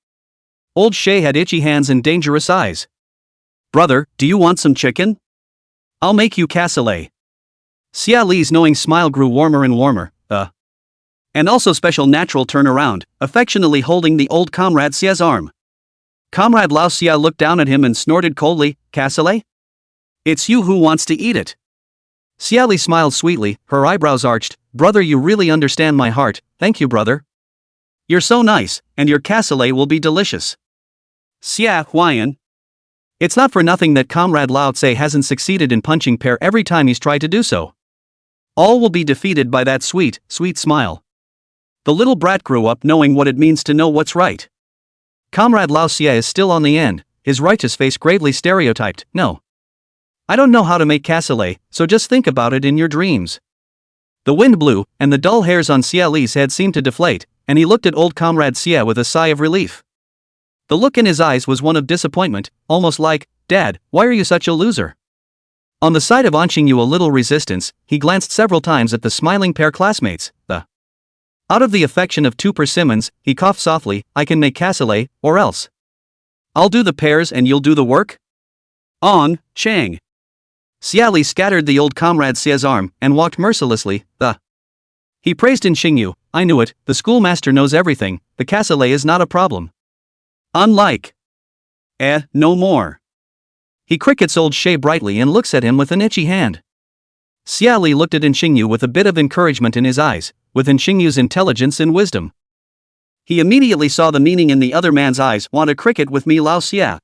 A: Old Xie had itchy hands and dangerous eyes. "Brother, do you want some chicken? I'll make you cassoulet." Xie Li's knowing smile grew warmer and warmer. And also special natural turnaround, affectionately holding the old comrade Xie's arm. Comrade Lao Xie looked down at him and snorted coldly, "Cassoulet? It's you who wants to eat it." Xie Li smiled sweetly, her eyebrows arched. "Brother, you really understand my heart, thank you brother. You're so nice, and your cassoulet will be delicious." Xie Huayan. It's not for nothing that comrade Lao Xie hasn't succeeded in punching Pear every time he's tried to do so. All will be defeated by that sweet, sweet smile. The little brat grew up knowing what it means to know what's right. Comrade Lao Xie is still on the end, his righteous face gravely stereotyped. "No. I don't know how to make cassoulet, so just think about it in your dreams." The wind blew, and the dull hairs on Xie Li's head seemed to deflate, and he looked at old comrade Xie with a sigh of relief. The look in his eyes was one of disappointment, almost like, "Dad, why are you such a loser?" On the side of Anqingyu, a little resistance, he glanced several times at the smiling pair classmates. Out of the affection of 2 persimmons, he coughed softly, "I can make cassoulet, or else I'll do the pears and you'll do the work?" On, Chang. Xie Li scattered the old comrade Xie's arm, and walked mercilessly. He praised in Xingyu, "I knew it, the schoolmaster knows everything, the cassoulet is not a problem. Unlike. No more." He crickets old Xie brightly and looks at him with an itchy hand. Xie Li looked at Xingyu with a bit of encouragement in his eyes, with Xingyu's intelligence and wisdom. He immediately saw the meaning in the other man's eyes. "Want a cricket with me, Lao Xie?"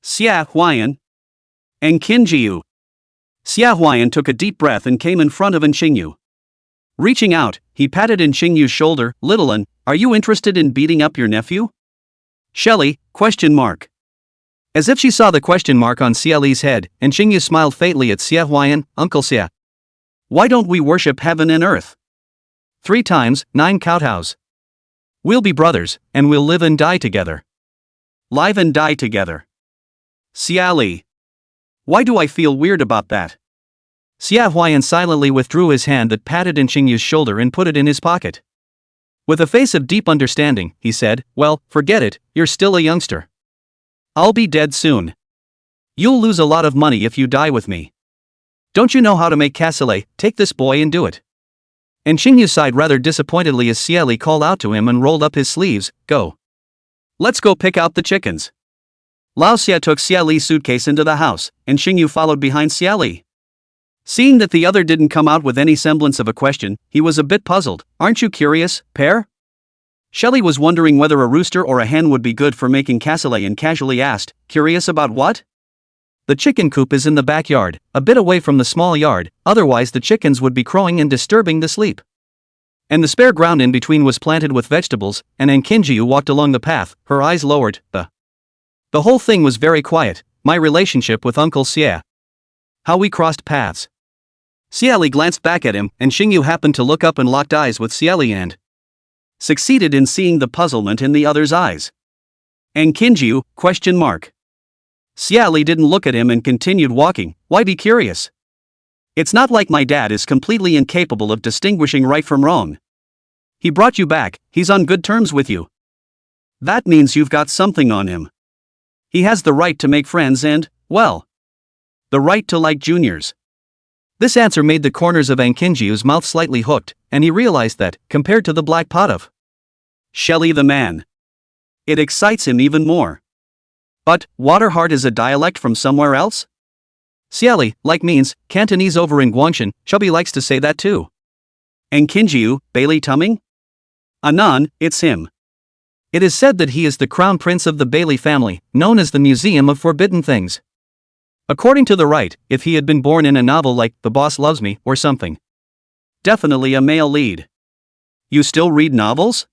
B: Xie Huayan. And Qinjiu. Xie Huayan took a deep breath and came in front of Xingyu. Reaching out, he patted Xingyu's shoulder. Little An, are you interested in beating up your nephew? Xie Li, question mark. As if she saw the question mark on Xie Li's head, Xingyu smiled faintly at Xie Huayan. Uncle Xie. Why don't we worship heaven and earth? 3 times, 9 kowtows. We'll be brothers, and we'll live and die together. Live and die together. Xie Li. Why do I feel weird about that? Xie Huayan silently withdrew his hand that patted Xingyu's shoulder and put it in his pocket. With a face of deep understanding, he said, well, forget it, you're still a youngster. I'll be dead soon. You'll lose a lot of money if you die with me. Don't you know how to make cassoulet? Take this boy and do it. And Xingyu sighed rather disappointedly as Xie Li called out to him and rolled up his sleeves. Go. Let's go pick out the chickens. Lao Xie took Xie Li's suitcase into the house, and Xingyu followed behind Xie Li. Seeing that the other didn't come out with any semblance of a question, he was a bit puzzled. Aren't you curious, Pear? Xie Li was wondering whether a rooster or a hen would be good for making cassoulet and casually asked, curious about what? The chicken coop is in the backyard, a bit away from the small yard, otherwise the chickens would be crowing and disturbing the sleep. And the spare ground in between was planted with vegetables, and Qinjiu walked along the path, her eyes lowered. The whole thing was very quiet, my relationship with Uncle Xie. How we crossed paths. Xie Li glanced back at him, and Xingyu happened to look up and locked eyes with Xie Li and succeeded in seeing the puzzlement in the other's eyes. And Qinjiu, question mark. Xie Li didn't look at him and continued walking. Why be curious? It's not like my dad is completely incapable of distinguishing right from wrong. He brought you back, he's on good terms with you. That means you've got something on him. He has the right to make friends and, well, the right to like juniors. This answer made the corners of Qinjiu's mouth slightly hooked, and he realized that, compared to the black pot of Xie Li the man, it excites him even more. But, Waterheart is a dialect from somewhere else? Xie Li, like means, Cantonese over in Guangshan, Chubby likes to say that too. And Qinjiu, Bailey Tumming? Anan, it's him. It is said that he is the crown prince of the Bailey family, known as the Museum of Forbidden Things. According to the right, if he had been born in a novel like The Boss Loves Me or something. Definitely a male lead. You still read novels?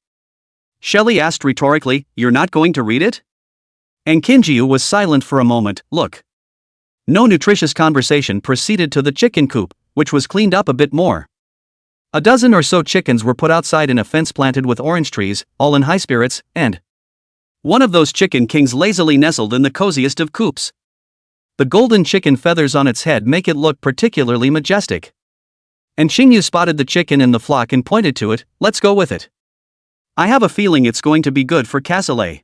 B: Xie Li asked rhetorically, you're not going to read it? And Qinjiu was silent for a moment. Look. No nutritious conversation proceeded to the chicken coop, which was cleaned up a bit more. A dozen or so chickens were put outside in a fence planted with orange trees, all in high spirits, and one of those chicken kings lazily nestled in the coziest of coops. The golden chicken feathers on its head make it look particularly majestic. And Xingyu spotted the chicken in the flock and pointed to it. Let's go with it. I have a feeling it's going to be good for cassoulet.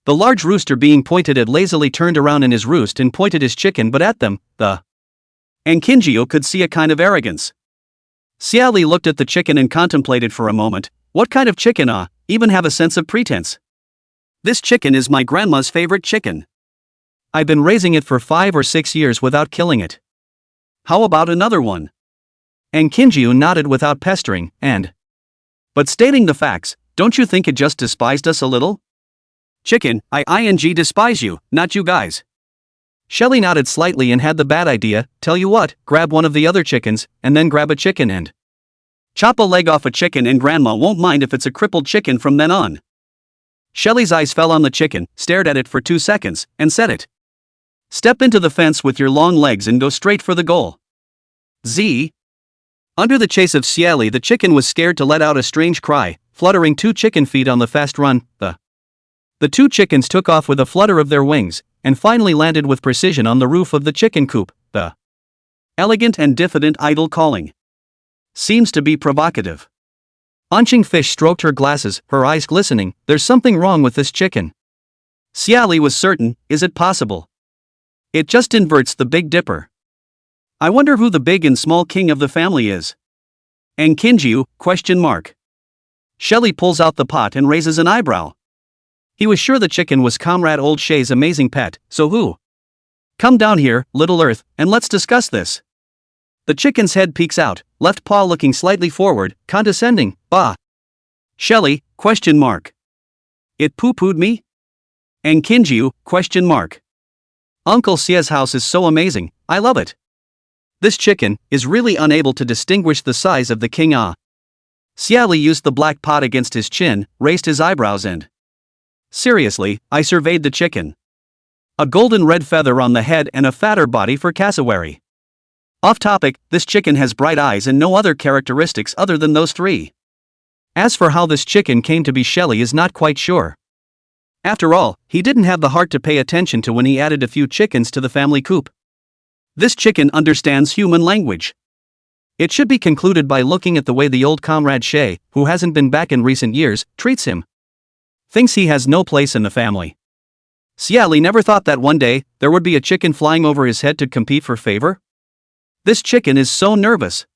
B: The large rooster being pointed at lazily turned around in his roost and pointed his chicken but at them, and Qinjiu could see a kind of arrogance. Xie Li looked at the chicken and contemplated for a moment. What kind of chicken? Even have a sense of pretense. This chicken is my grandma's favorite chicken. I've been raising it for 5 or 6 years without killing it. How about another one? And Qinjiu nodded without pestering, but stating the facts, don't you think it just despised us a little? Chicken, I despise you, not you guys. Xie Li nodded slightly and had the bad idea. Tell you what, grab one of the other chickens, and then grab a chicken and chop a leg off a chicken, and grandma won't mind if it's a crippled chicken from then on. Xie Li's eyes fell on the chicken, stared at it for 2 seconds, and said it. Step into the fence with your long legs and go straight for the goal. Z. Under the chase of Xie Li, the chicken was scared to let out a strange cry, fluttering 2 chicken feet on the fast run. The 2 chickens took off with a flutter of their wings, and finally landed with precision on the roof of the chicken coop. The elegant and diffident idle calling seems to be provocative. Anqing Fish stroked her glasses, her eyes glistening. There's something wrong with this chicken. Xie Li was certain. Is it possible? It just inverts the Big Dipper. I wonder who the big and small king of the family is. And Qinjiu, question mark. Xie Li pulls out the pot and raises an eyebrow. He was sure the chicken was Comrade Old Shay's amazing pet, so who? Come down here, Little Earth, and let's discuss this. The chicken's head peeks out, left paw looking slightly forward, condescending. Bah. Xie Li, question mark. It poo-pooed me? And Qinjiu, question mark. Uncle Xie's house is so amazing, I love it. This chicken is really unable to distinguish the size of the king. Xie Li used the black pot against his chin, raised his eyebrows and... Seriously, I surveyed the chicken. A golden red feather on the head and a fatter body for cassowary. Off topic, this chicken has bright eyes and no other characteristics other than those three. As for how this chicken came to be, Xie Li is not quite sure. After all, he didn't have the heart to pay attention to when he added a few chickens to the family coop. This chicken understands human language. It should be concluded by looking at the way the old comrade Xie, who hasn't been back in recent years, treats him. Thinks he has no place in the family. Xie Li never thought that one day, there would be a chicken flying over his head to compete for favor. This chicken is so nervous.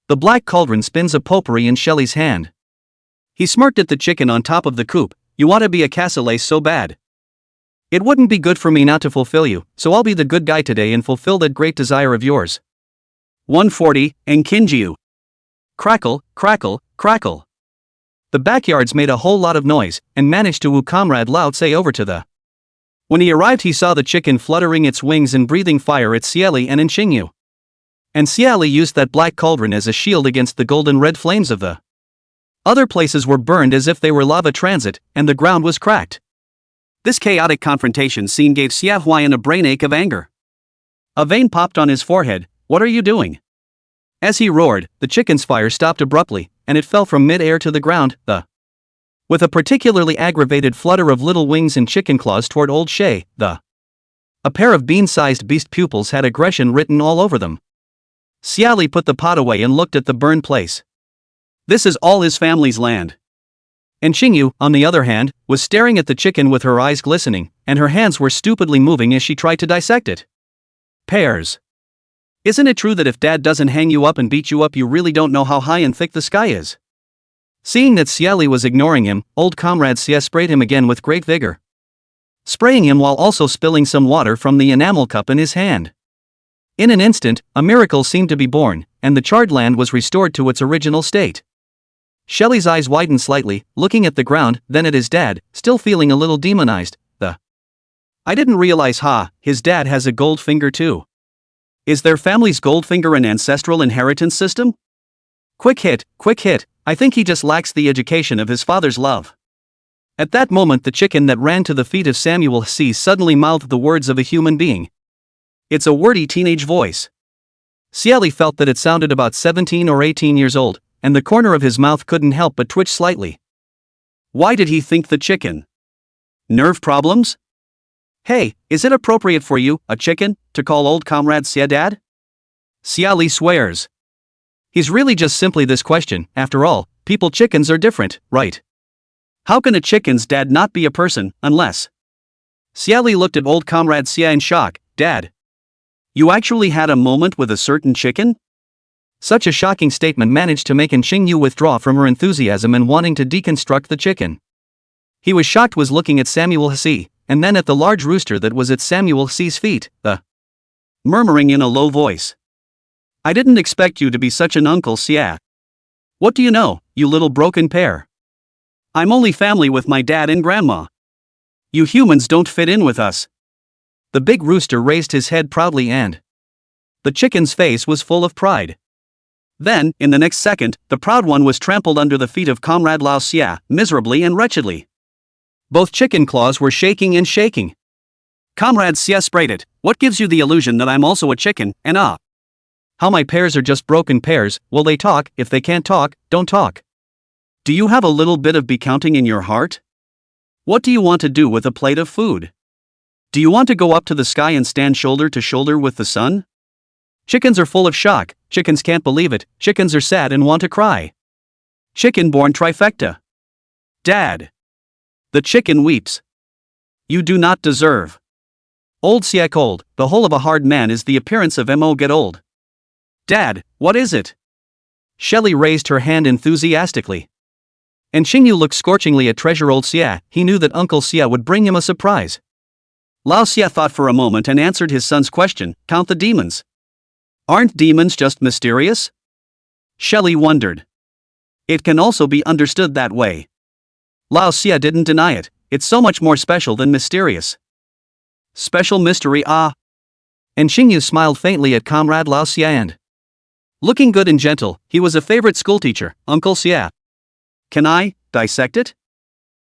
B: The black cauldron spins a potpourri in Xie Li's hand. He smirked at the chicken on top of the coop. You want to be a cassowary so bad. It wouldn't be good for me not to fulfill you, so I'll be the good guy today and fulfill that great desire of yours. 140, and Kinjiu. Crackle, crackle, crackle. The backyards made a whole lot of noise, and managed to woo comrade Lao Tse over to the... When he arrived, he saw the chicken fluttering its wings and breathing fire at Xie Li and Xingyu. And Xie Li used that black cauldron as a shield against the golden red flames of the... Other places were burned as if they were lava transit, and the ground was cracked. This chaotic confrontation scene gave Xie Huayan a brainache of anger. A vein popped on his forehead. What are you doing? As he roared, the chicken's fire stopped abruptly, and it fell from mid-air to the ground, with a particularly aggravated flutter of little wings and chicken claws toward old Xie, A pair of bean-sized beast pupils had aggression written all over them. Xie Li put the pot away and looked at the burned place. This is all his family's land. And Xingyu, on the other hand, was staring at the chicken with her eyes glistening, and her hands were stupidly moving as she tried to dissect it. Pears. Isn't it true that if Dad doesn't hang you up and beat you up, you really don't know how high and thick the sky is? Seeing that Xie Li was ignoring him, old comrade Xie sprayed him again with great vigor. Spraying him while also spilling some water from the enamel cup in his hand. In an instant, a miracle seemed to be born, and the charred land was restored to its original state. Xie Li's eyes widened slightly, looking at the ground, then at his dad, still feeling a little demonized. I didn't realize his dad has a gold finger too. Is their family's gold finger an ancestral inheritance system? Quick hit, I think he just lacks the education of his father's love. At that moment, the chicken that ran to the feet of Samuel Xie suddenly mouthed the words of a human being. It's a wordy teenage voice. Xie Li felt that it sounded about 17 or 18 years old, and the corner of his mouth couldn't help but twitch slightly. Why did he think the chicken? Nerve problems? Hey, is it appropriate for you, a chicken, to call old comrade Xie dad? Xie Li swears. He's really just simply this question. After all, people chickens are different, right? How can a chicken's dad not be a person, unless... Xie Li looked at old comrade Xie in shock. Dad. You actually had a moment with a certain chicken? Such a shocking statement managed to make Xingyu withdraw from her enthusiasm and wanting to deconstruct the chicken. He was shocked, was looking at Samuel Xie, and then at the large rooster that was at Samuel Xie's feet, murmuring in a low voice. I didn't expect you to be such an Uncle Xie. What do you know, you little broken pear? I'm only family with my dad and grandma. You humans don't fit in with us. The big rooster raised his head proudly and the chicken's face was full of pride. Then, in the next second, the proud one was trampled under the feet of comrade Lao Xie, miserably and wretchedly. Both chicken claws were shaking and shaking. Comrade Xie sprayed it. What gives you the illusion that I'm also a chicken, and how my pears are just broken pears? Will they talk? If they can't talk, don't talk. Do you have a little bit of becounting in your heart? What do you want to do with a plate of food? Do you want to go up to the sky and stand shoulder to shoulder with the sun? Chickens are full of shock, chickens can't believe it, chickens are sad and want to cry. Chicken-born trifecta. Dad. The chicken weeps. You do not deserve. Old Xie cold, the whole of a hard man is the appearance of mo get old. Dad, what is it? Xie Li raised her hand enthusiastically. And Xingyu looked scorchingly at treasure old Xie. He knew that Uncle Xie would bring him a surprise. Lao Xie thought for a moment and answered his son's question, count the demons. Aren't demons just mysterious? Xie Li wondered. It can also be understood that way. Lao Xie didn't deny it, it's so much more special than mysterious. Special mystery ah.
A: And Xingyu smiled faintly at Comrade Lao Xie and,
B: looking good and gentle, he was a favorite schoolteacher, Uncle Xie. Can I dissect it?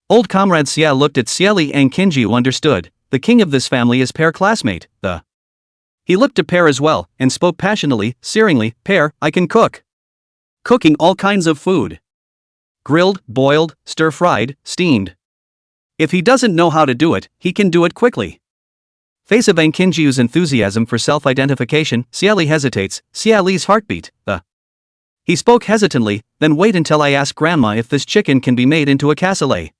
A: Old Comrade Xie looked at Xie Li and Qingyu understood, the king of this family is Pear classmate, the.
B: He looked to Pear as well, and spoke passionately, searingly, Pear, I can cook. Cooking all kinds of food. Grilled, boiled, stir-fried, steamed. If he doesn't know how to do it, he can do it quickly.
A: Face of Aang Qingyu's enthusiasm for self-identification, Xie Li hesitates, Xie Li's heartbeat, the.
B: He spoke hesitantly, then wait until I ask Grandma if this chicken can be made into a cassoulet.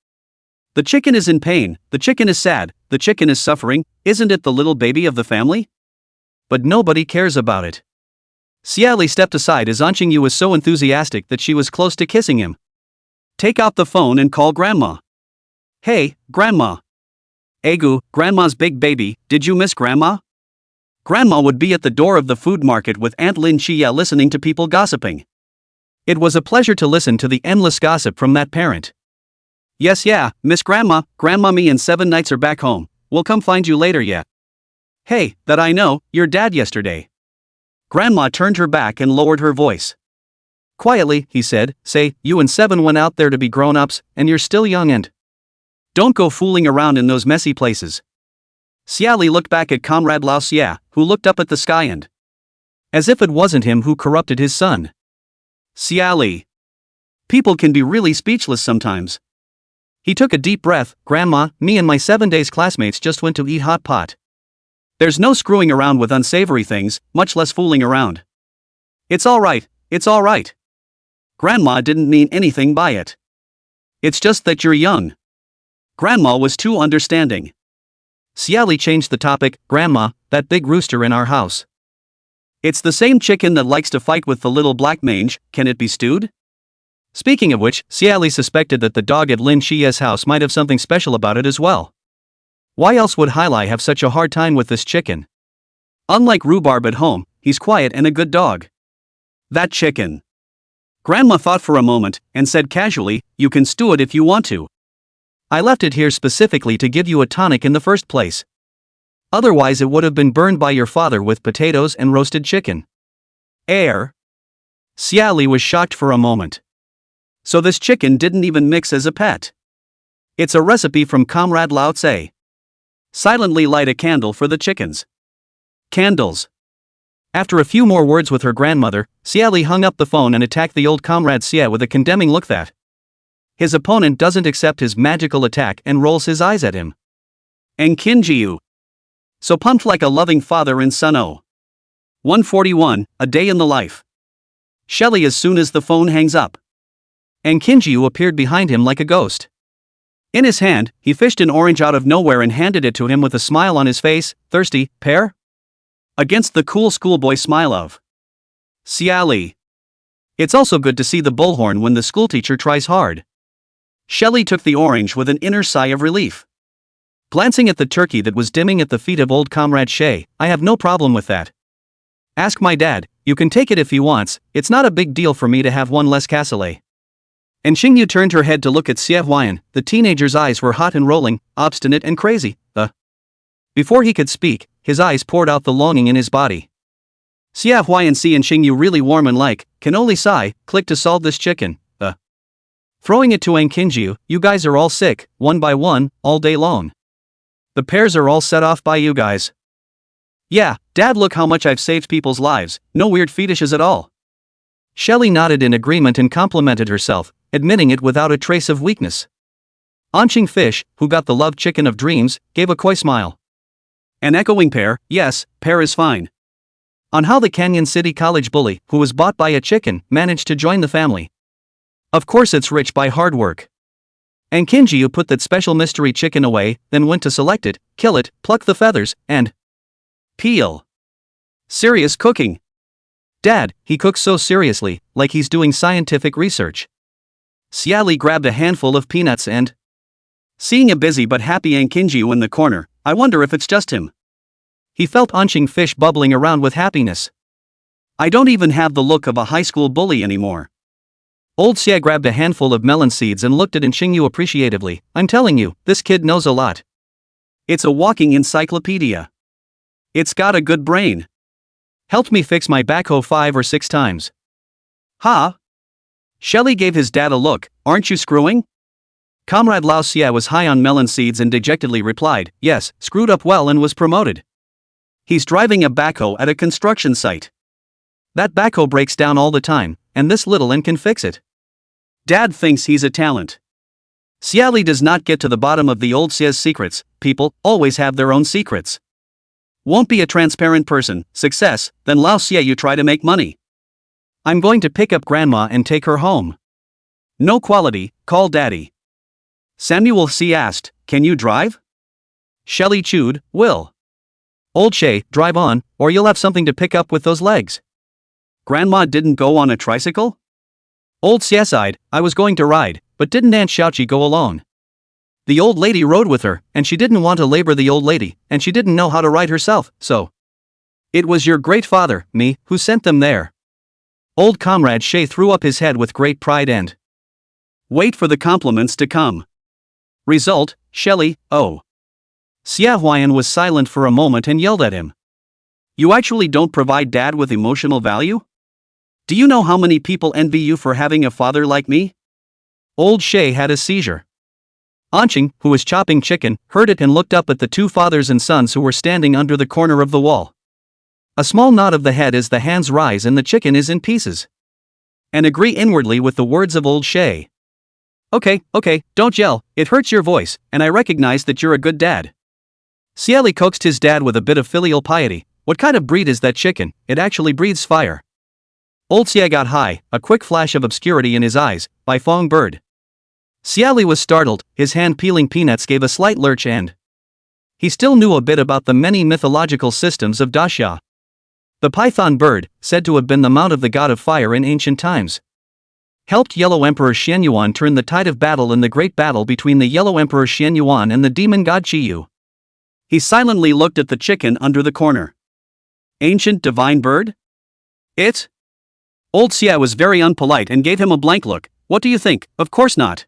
B: The chicken is in pain, the chicken is sad, the chicken is suffering, isn't it the little baby of the family?
A: But nobody cares about it.
B: Xie Li stepped aside as Aang Qingyu was so enthusiastic that she was close to kissing him. Take out the phone and call Grandma. Hey, Grandma. Egu, Grandma's big baby, did you miss Grandma? Grandma would be at the door of the food market with Aunt Lin Qiye listening to people gossiping. It was a pleasure to listen to the endless gossip from that parent. Yes, yeah, Miss Grandma, Grandma me and 7 nights are back home, we'll come find you later yeah. Hey, that I know, your dad yesterday. Grandma turned her back and lowered her voice.
A: Quietly, he said, say, you and 7 went out there to be grown-ups, and you're still young and.
B: Don't go fooling around in those messy places. Xie Li looked back at Comrade Lao Xie, who looked up at the sky and.
A: As if it wasn't him who corrupted his son.
B: Xie Li. People can be really speechless sometimes.
A: He took a deep breath, Grandma, me and my 7 days classmates just went to eat hot pot.
B: There's no screwing around with unsavory things, much less fooling around. It's alright, it's alright. Grandma didn't mean anything by it. It's just that you're young. Grandma was too understanding.
A: Xie Li changed the topic, Grandma, that big rooster in our house.
B: It's the same chicken that likes to fight with the little black mange, can it be stewed?
A: Speaking of which, Xie Li suspected that the dog at Lin Qiye's house might have something special about it as well. Why else would Xie Li have such a hard time with this chicken?
B: Unlike Rhubarb at home, he's quiet and a good dog. That chicken. Grandma thought for a moment, and said casually, you can stew it if you want to.
A: I left it here specifically to give you a tonic in the first place. Otherwise it would have been burned by your father with potatoes and roasted chicken.
B: Air. Xie Li was shocked for a moment. So this chicken didn't even mix as a pet. It's a recipe from Comrade Lao Tse. Silently light a candle for the chickens. Candles.
A: After a few more words with her grandmother, Xie Li hung up the phone and attacked the old Comrade Xie with a condemning look that. His opponent doesn't accept his magical attack and rolls his eyes at him.
B: And Qingyu. So pumped like a loving father and son. 141, a day in the life. Xie Li as soon as the phone hangs up.
A: And Qingyu appeared behind him like a ghost.
B: In his hand, he fished an orange out of nowhere and handed it to him with a smile on his face, thirsty, Pear? Against the cool schoolboy smile of Xie Li. It's also good to see the bullhorn when the schoolteacher tries hard. Xie Li took the orange with an inner sigh of relief. Glancing at the turkey that was dimming at the feet of old Comrade Xie, I have no problem with that. Ask my dad, you can take it if he wants, it's not a big deal for me to have one less cassoulet. And Xingyu turned her head to look at Xie Huayan, the teenager's eyes were hot and rolling, obstinate and crazy, Before he could speak, his eyes poured out the longing in his body. Xie Huayan and Xingyu really warm and like, can only sigh, click to solve this chicken, Throwing it to Aang Qingyu, you guys are all sick, one by one, all day long. The pears are all set off by you guys. Yeah, Dad, look how much I've saved people's lives, no weird fetishes at all. Xie Li nodded in agreement and complimented herself, admitting it without a trace of weakness. Anqing Fish, who got the love chicken of dreams, gave a coy smile. An echoing Pear, yes, Pear is fine. On how the Canyon City College bully, who was bought by a chicken, managed to join the family. Of course it's rich by hard work. And Qingyu put that special mystery chicken away, then went to select it, kill it, pluck the feathers, and peel. Serious cooking. Dad, he cooks so seriously, like he's doing scientific research. Xie Li grabbed a handful of peanuts and, seeing a busy but happy Aang Qingyu in the corner, I wonder if it's just him. He felt Anqing Fish bubbling around with happiness. I don't even have the look of a high school bully anymore. Old Xie grabbed a handful of melon seeds and looked at Xingyu appreciatively. I'm telling you, this kid knows a lot. It's a walking encyclopedia. It's got a good brain. Helped me fix my backhoe 5 or 6 times. Ha! Xie Li gave his dad a look. Aren't you screwing? Comrade Lao Xie was high on melon seeds and dejectedly replied, yes, screwed up well and was promoted. He's driving a backhoe at a construction site. That backhoe breaks down all the time, and this little N can fix it. Dad thinks he's a talent. Xie Li does not get to the bottom of the old Xie's secrets. People always have their own secrets. Won't be a transparent person. Success, then Lao Xie you try to make money. I'm going to pick up grandma and take her home. No quality, call daddy. Samuel C. asked, can you drive? Xie Li chewed, will. Old Xie, drive on, or you'll have something to pick up with those legs. Grandma didn't go on a tricycle? Old Xie sighed, I was going to ride, but didn't Aunt Xiaoqi go alone? The old lady rode with her, and she didn't want to labor the old lady, and she didn't know how to ride herself, so. It was your great father, me, who sent them there. Old comrade Xie threw up his head with great pride and. Wait for the compliments to come. Result, Xie Li, oh. Xie Huaiyan was silent for a moment and yelled at him. You actually don't provide dad with emotional value? Do you know how many people envy you for having a father like me? Old Xie had a seizure. Anqing, who was chopping chicken, heard it and looked up at the 2 fathers and sons who were standing under the corner of the wall. A small nod of the head as the hands rise and the chicken is in pieces. And agree inwardly with the words of old Xie. Okay, don't yell, it hurts your voice, and I recognize that you're a good dad. Xie Li coaxed his dad with a bit of filial piety. What kind of breed is that chicken? It actually breathes fire. Old Xie got high, a quick flash of obscurity in his eyes, by Fong Bird. Xie Li was startled, his hand peeling peanuts gave a slight lurch and. He still knew a bit about the many mythological systems of Daxia. The python bird, said to have been the mount of the god of fire in ancient times, helped Yellow Emperor Xianyuan turn the tide of battle in the great battle between the Yellow Emperor Xianyuan and the demon god Qiyu. He silently looked at the chicken under the corner. Ancient divine bird? It? Old Xie was very unpolite and gave him a blank look. What do you think? Of course not.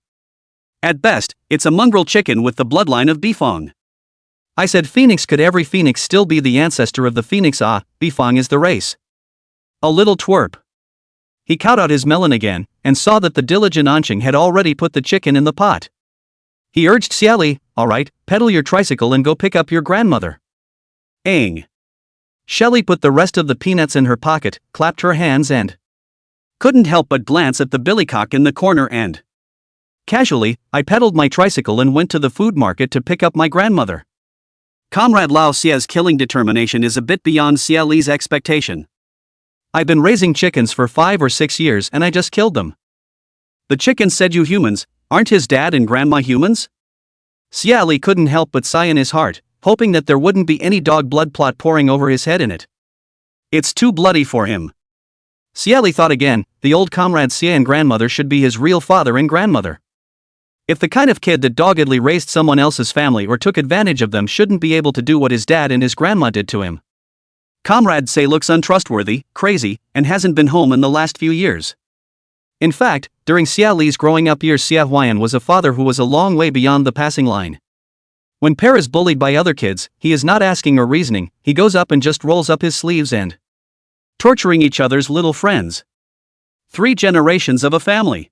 B: At best, it's a mongrel chicken with the bloodline of Bifong. I said phoenix. Could every phoenix still be the ancestor of the phoenix? Bifong is the race. A little twerp. He cowed out his melon again, and saw that the diligent Anqing had already put the chicken in the pot. He urged Xie Li, alright, pedal your tricycle and go pick up your grandmother. Aang. Xie Li put the rest of the peanuts in her pocket, clapped her hands and couldn't help but glance at the billycock in the corner and. Casually, I pedaled my tricycle and went to the food market to pick up my grandmother. Comrade Lao Xie's killing determination is a bit beyond Xie Li's expectation. I've been raising chickens for 5 or 6 years and I just killed them. The chickens said, you humans, aren't his dad and grandma humans? Xie Li couldn't help but sigh in his heart, hoping that there wouldn't be any dog blood plot pouring over his head in it. It's too bloody for him. Xie Li thought again, the old comrade Xie and grandmother should be his real father and grandmother. If the kind of kid that doggedly raised someone else's family or took advantage of them shouldn't be able to do what his dad and his grandma did to him. Comrade Xie looks untrustworthy, crazy, and hasn't been home in the last few years. In fact, during Xie Li's growing up years, Xie Huaiyan was a father who was a long way beyond the passing line. When Pear is bullied by other kids, he is not asking or reasoning, he goes up and just rolls up his sleeves and torturing each other's little friends. 3 generations of a family.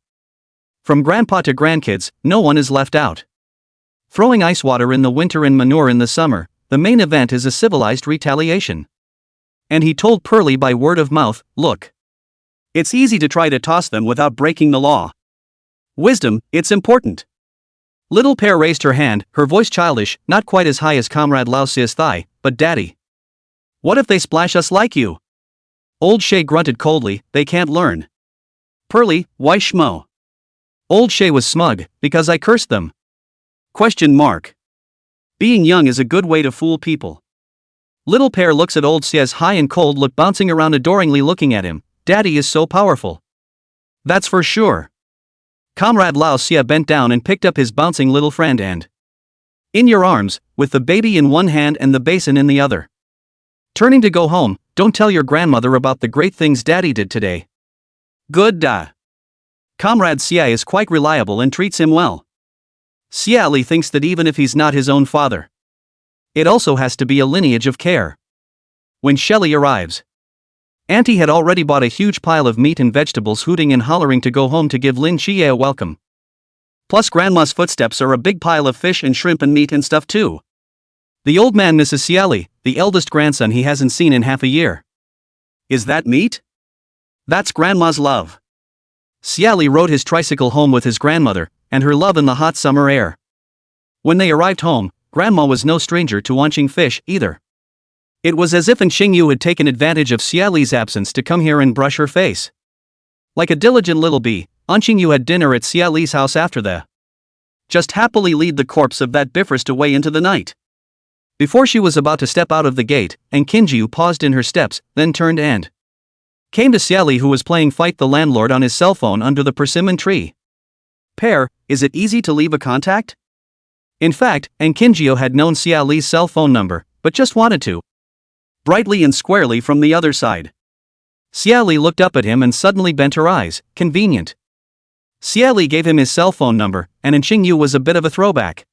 B: From grandpa to grandkids, no one is left out. Throwing ice water in the winter and manure in the summer, the main event is a civilized retaliation. And he told Pearly by word of mouth, look. It's easy to try to toss them without breaking the law. Wisdom, it's important. Little Pear raised her hand, her voice childish, not quite as high as Comrade Lao Xie's thigh, but Daddy. What if they splash us like you? Old Xie grunted coldly, they can't learn. Pearly, why schmo? Old Xie was smug, because I cursed them. Question mark. Being young is a good way to fool people. Little Pear looks at old Xie's high and cold look, bouncing around adoringly looking at him. Daddy is so powerful. That's for sure. Comrade Lao Xie bent down and picked up his bouncing little friend and in your arms, with the baby in one hand and the basin in the other. Turning to go home, don't tell your grandmother about the great things Daddy did today. Good da. Comrade Xie is quite reliable and treats him well. Xie Li thinks that even if he's not his own father, It also has to be a lineage of care. When Xie Li arrives, Auntie had already bought a huge pile of meat and vegetables, hooting and hollering to go home to give Lin Qiye a welcome. Plus Grandma's footsteps are a big pile of fish and shrimp and meat and stuff too. The old man misses Xie Li, the eldest grandson he hasn't seen in half a year. Is that meat? That's Grandma's love. Xie Li rode his tricycle home with his grandmother, and her love in the hot summer air. When they arrived home, Grandma was no stranger to wanting fish either. It was as if Xingyu had taken advantage of Xie Li's absence to come here and brush her face. Like a diligent little bee, Xingyu had dinner at Xie Li's house after the just happily lead the corpse of that Bifrost away into the night. Before she was about to step out of the gate, and Xingyu paused in her steps, then turned and came to Xie Li, who was playing Fight the Landlord on his cell phone under the persimmon tree. Pear, is it easy to leave a contact? In fact, Xingyu had known Xie Li's cell phone number, but just wanted to brightly and squarely from the other side. Xie Li looked up at him and suddenly bent her eyes. Convenient. Xie Li gave him his cell phone number, and Xingyu was a bit of a throwback.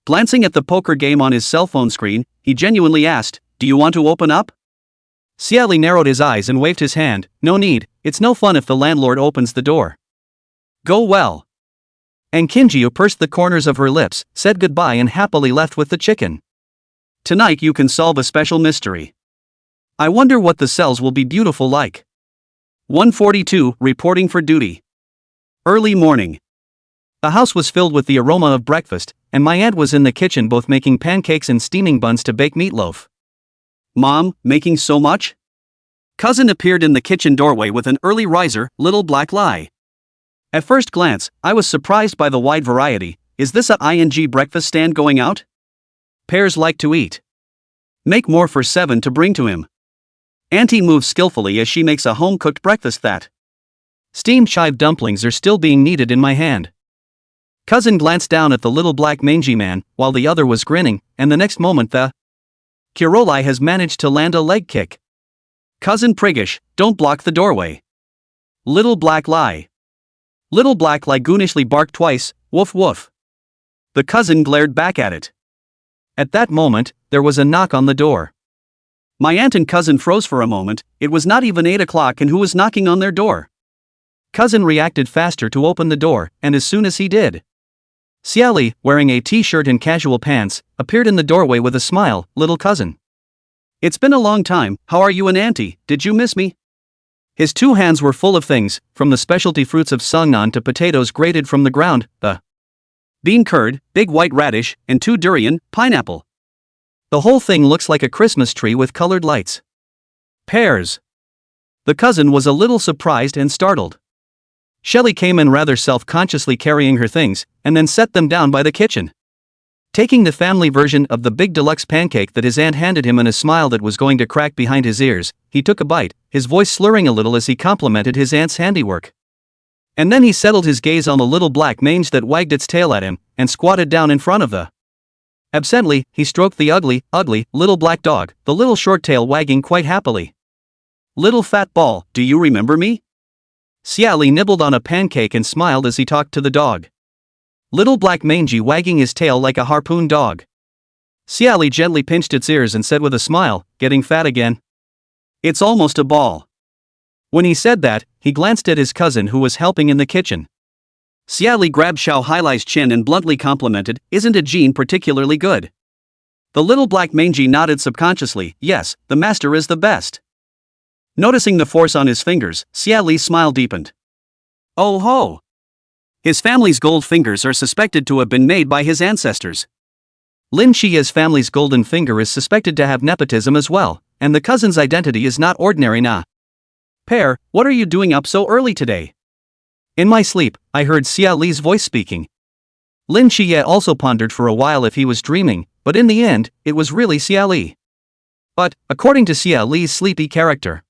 B: Glancing at the poker game on his cell phone screen, he genuinely asked, "Do you want to open up?" Xie Li narrowed his eyes and waved his hand. "No need, it's no fun if the landlord opens the door." "Go well." And Xingyu pursed the corners of her lips, said goodbye and happily left with the chicken. Tonight you can solve a special mystery. I wonder what the cells will be beautiful like. 142, reporting for duty. Early morning. The house was filled with the aroma of breakfast, and my aunt was in the kitchen both making pancakes and steaming buns to bake meatloaf. "Mom, making so much?" Cousin appeared in the kitchen doorway with an early riser, little black lie. At first glance, I was surprised by the wide variety. Is this a ing breakfast stand going out? Pears like to eat. Make more for 7 to bring to him. Auntie moves skillfully as she makes a home-cooked breakfast that steamed chive dumplings are still being kneaded in my hand. Cousin glanced down at the little black mangy man, while the other was grinning, and the next moment the Kirolai has managed to land a leg kick. "Cousin Priggish, don't block the doorway." Little black lie. Little black lie goonishly barked twice, woof woof. The cousin glared back at it. At that moment, there was a knock on the door. My aunt and cousin froze for a moment. It was not even 8 o'clock, and who was knocking on their door? Cousin reacted faster to open the door, and as soon as he did, Xie Li, wearing a t-shirt and casual pants, appeared in the doorway with a smile. "Little cousin. It's been a long time, how are you and Auntie, did you miss me?" His 2 hands were full of things, from the specialty fruits of Sungnan to potatoes grated from the ground, the bean curd, big white radish, and 2 durian, pineapple. The whole thing looks like a Christmas tree with colored lights. Pears. The cousin was a little surprised and startled. Xie Li came in rather self-consciously carrying her things, and then set them down by the kitchen. Taking the family version of the big deluxe pancake that his aunt handed him and a smile that was going to crack behind his ears, he took a bite, his voice slurring a little as he complimented his aunt's handiwork. And then he settled his gaze on the little black mange that wagged its tail at him, and squatted down in front of the absently, he stroked the ugly, little black dog, the little short tail wagging quite happily. "Little fat ball, do you remember me?" Xie Li nibbled on a pancake and smiled as he talked to the dog. Little black mangy wagging his tail like a harpoon dog. Xie Li gently pinched its ears and said with a smile, "Getting fat again?" "It's almost a ball." When he said that, he glanced at his cousin who was helping in the kitchen. Xie Li grabbed Xiao Hailai's chin and bluntly complimented, "Isn't a gene particularly good?" The little black mangy nodded subconsciously, "Yes, the master is the best." Noticing the force on his fingers, Xie Li's smile deepened. "Oh ho! His family's gold fingers are suspected to have been made by his ancestors." Lin Qiye's family's golden finger is suspected to have nepotism as well, and the cousin's identity is not ordinary nah. "Pear, what are you doing up so early today?" In my sleep, I heard Xie Li's voice speaking. Lin Qiye also pondered for a while if he was dreaming, but in the end, it was really Xie Li. But, according to Xie Li's sleepy character,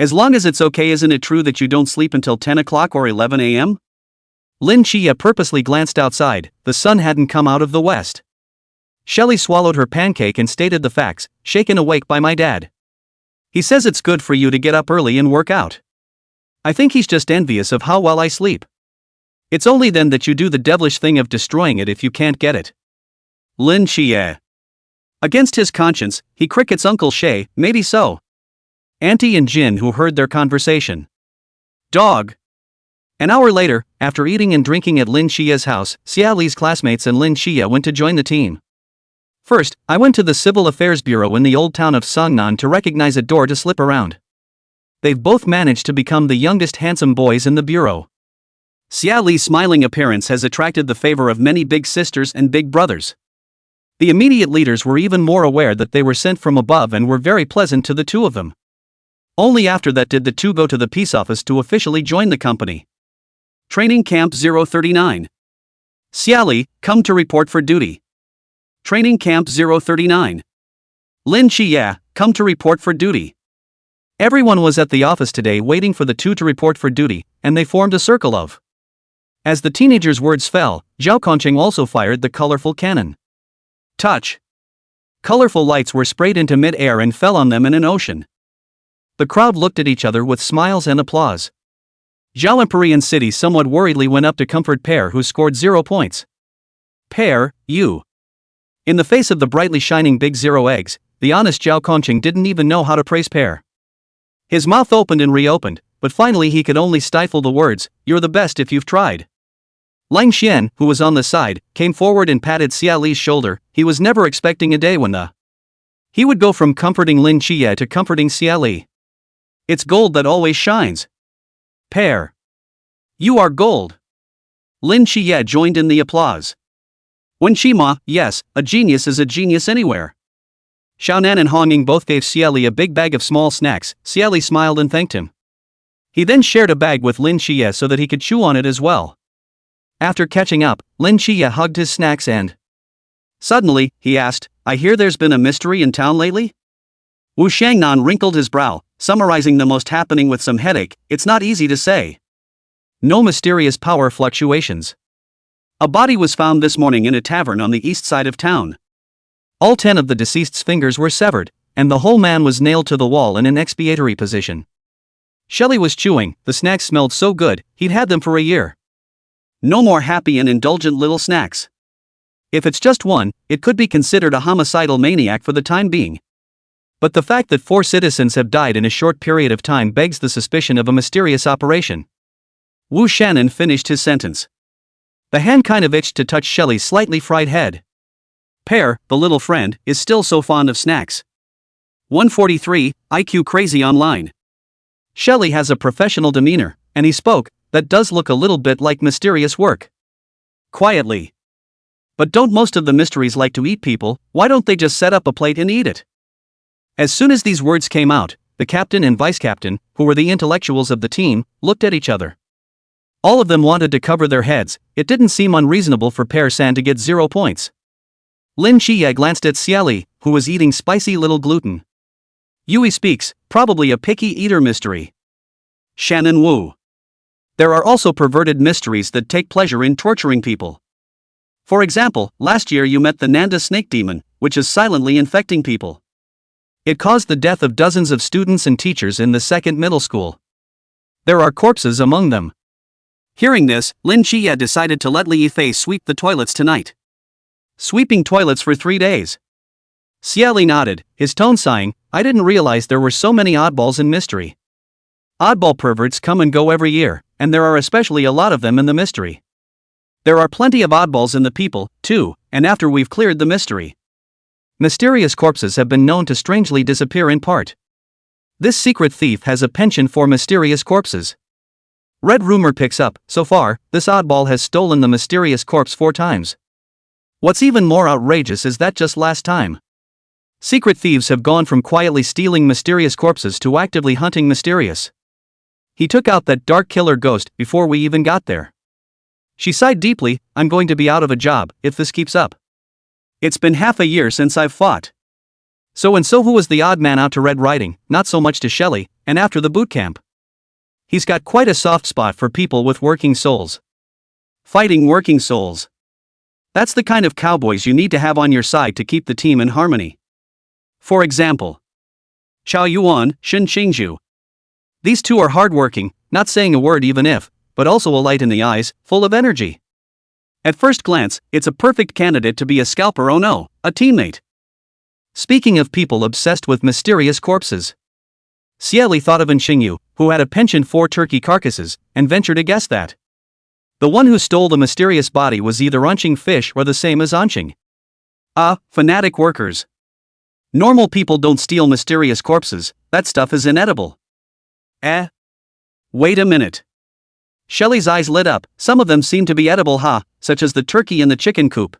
B: as long as it's okay, isn't it true that you don't sleep until 10 o'clock or 11 a.m.? Lin Qiye purposely glanced outside. The sun hadn't come out of the west. Xie Li swallowed her pancake and stated the facts, shaken awake by my dad. "He says it's good for you to get up early and work out. I think he's just envious of how well I sleep. It's only then that you do the devilish thing of destroying it if you can't get it." Lin Qiye. Against his conscience, he crickets Uncle Xie, maybe so. Auntie and Jin, who heard their conversation. Dog. An hour later, after eating and drinking at Lin Qiye's house, Xie Li's classmates and Lin Qiye went to join the team. First, I went to the Civil Affairs Bureau in the old town of Songnan to recognize a door to slip around. They've both managed to become the youngest handsome boys in the bureau. Xie Li's smiling appearance has attracted the favor of many big sisters and big brothers. The immediate leaders were even more aware that they were sent from above and were very pleasant to the two of them. Only after that did the two go to the peace office to officially join the company. Training Camp 039. Xie Li, come to report for duty. Training Camp 039. Lin Qiye, come to report for duty. Everyone was at the office today waiting for the two to report for duty, and they formed a circle of. As the teenagers' words fell, Zhao Concheng also fired the colorful cannon. Touch. Colorful lights were sprayed into mid-air and fell on them in an ocean. The crowd looked at each other with smiles and applause. Zhao Imperial City somewhat worriedly went up to comfort Pear, who scored 0 points. Pear, you. In the face of the brightly shining big 0 eggs, the honest Zhao Concheng didn't even know how to praise Pear. His mouth opened and reopened, but finally he could only stifle the words, "You're the best if you've tried." Lang Xian, who was on the side, came forward and patted Xie Li's shoulder. He was never expecting a day when he would go from comforting Lin Qiye to comforting Xie Li. It's gold that always shines. Pear. You are gold. Lin Qiye joined in the applause. When Shima, yes, a genius is a genius anywhere. Xiaonan and Honging both gave Xie Li a big bag of small snacks. Xie Li smiled and thanked him. He then shared a bag with Lin Qiye so that he could chew on it as well. After catching up, Lin Qiye hugged his snacks and suddenly, he asked, "I hear there's been a mystery in town lately?" Wu Shangnan wrinkled his brow, summarizing the most happening with some headache. It's not easy to say. No mysterious power fluctuations. A body was found this morning in a tavern on the east side of town. All 10 of the deceased's fingers were severed, and the whole man was nailed to the wall in an expiatory position. Shelley was chewing, the snacks smelled so good, he'd had them for a year. No more happy and indulgent little snacks. If it's just one, it could be considered a homicidal maniac for the time being. But the fact that 4 citizens have died in a short period of time begs the suspicion of a mysterious operation. Wu Shannon finished his sentence. The hand kind of itched to touch Shelley's slightly fried head. Pear, the little friend, is still so fond of snacks. 143, IQ crazy online. Shelley has a professional demeanor, and he spoke, that does look a little bit like mysterious work. Quietly. But don't most of the mysteries like to eat people? Why don't they just set up a plate and eat it? As soon as these words came out, the captain and vice captain, who were the intellectuals of the team, looked at each other. All of them wanted to cover their heads. It didn't seem unreasonable for Pear-san to get 0 points. Lin Qiye glanced at Xie Li, who was eating spicy little gluten. Yui speaks, probably a picky eater mystery. Shannon Wu. There are also perverted mysteries that take pleasure in torturing people. For example, last year you met the Nanda snake demon, which is silently infecting people. It caused the death of dozens of students and teachers in the 2nd middle school. There are corpses among them. Hearing this, Lin Qiye decided to let Li Yifei sweep the toilets tonight. Sweeping toilets for 3 days. Xie Li nodded, his tone sighing, I didn't realize there were so many oddballs in mystery. Oddball perverts come and go every year, and there are especially a lot of them in the mystery. There are plenty of oddballs in the people, too, and after we've cleared the mystery. Mysterious corpses have been known to strangely disappear in part. This secret thief has a penchant for mysterious corpses. Red rumor picks up, so far, this oddball has stolen the mysterious corpse 4 times. What's even more outrageous is that just last time. Secret thieves have gone from quietly stealing mysterious corpses to actively hunting mysterious. He took out that dark killer ghost before we even got there. She sighed deeply, I'm going to be out of a job if this keeps up. It's been half a year since I've fought. So who was the odd man out to Red Riding, not so much to Shelley, and after the boot camp. He's got quite a soft spot for people with working souls. Fighting working souls. That's the kind of cowboys you need to have on your side to keep the team in harmony. For example, Chao Yuan, Shen Qingzhu. These two are hardworking, not saying a word even if, but also a light in the eyes, full of energy. At first glance, it's a perfect candidate to be a scalper, oh no, a teammate. Speaking of people obsessed with mysterious corpses, Xie Li thought of An Xingyu, who had a penchant for turkey carcasses, and ventured to guess that the one who stole the mysterious body was either Anqing fish or the same as Anqing. Fanatic workers. Normal people don't steal mysterious corpses, that stuff is inedible. Wait a minute. Shelley's eyes lit up, some of them seem to be edible such as the turkey in the chicken coop.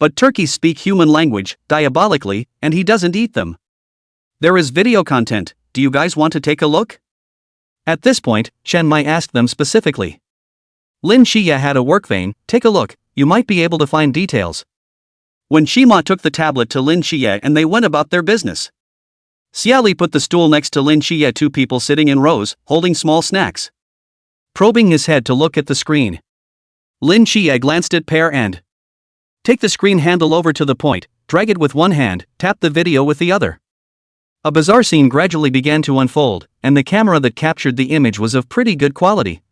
B: But turkeys speak human language, diabolically, and he doesn't eat them. There is video content, do you guys want to take a look? At this point, Shen Mai asked them specifically. Lin Qiye had a work vein, take a look, you might be able to find details. When Shima took the tablet to Lin Qiye and they went about their business. Xie Li put the stool next to Lin Qiye, two people sitting in rows, holding small snacks. Probing his head to look at the screen. Lin Qiye glanced at Pear and take the screen handle over to the point, drag it with one hand, tap the video with the other. A bizarre scene gradually began to unfold, and the camera that captured the image was of pretty good quality.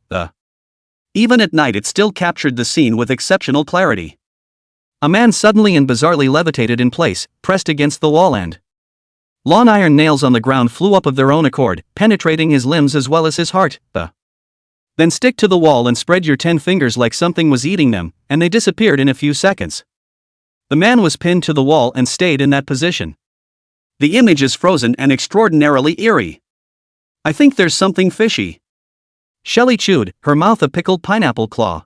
B: Even at night it still captured the scene with exceptional clarity. A man suddenly and bizarrely levitated in place, pressed against the wall, and long iron nails on the ground flew up of their own accord, penetrating his limbs as well as his heart. Then stick to the wall and spread your 10 fingers like something was eating them, and they disappeared in a few seconds. The man was pinned to the wall and stayed in that position. The image is frozen and extraordinarily eerie. I think there's something fishy. Shelley chewed, her mouth a pickled pineapple claw.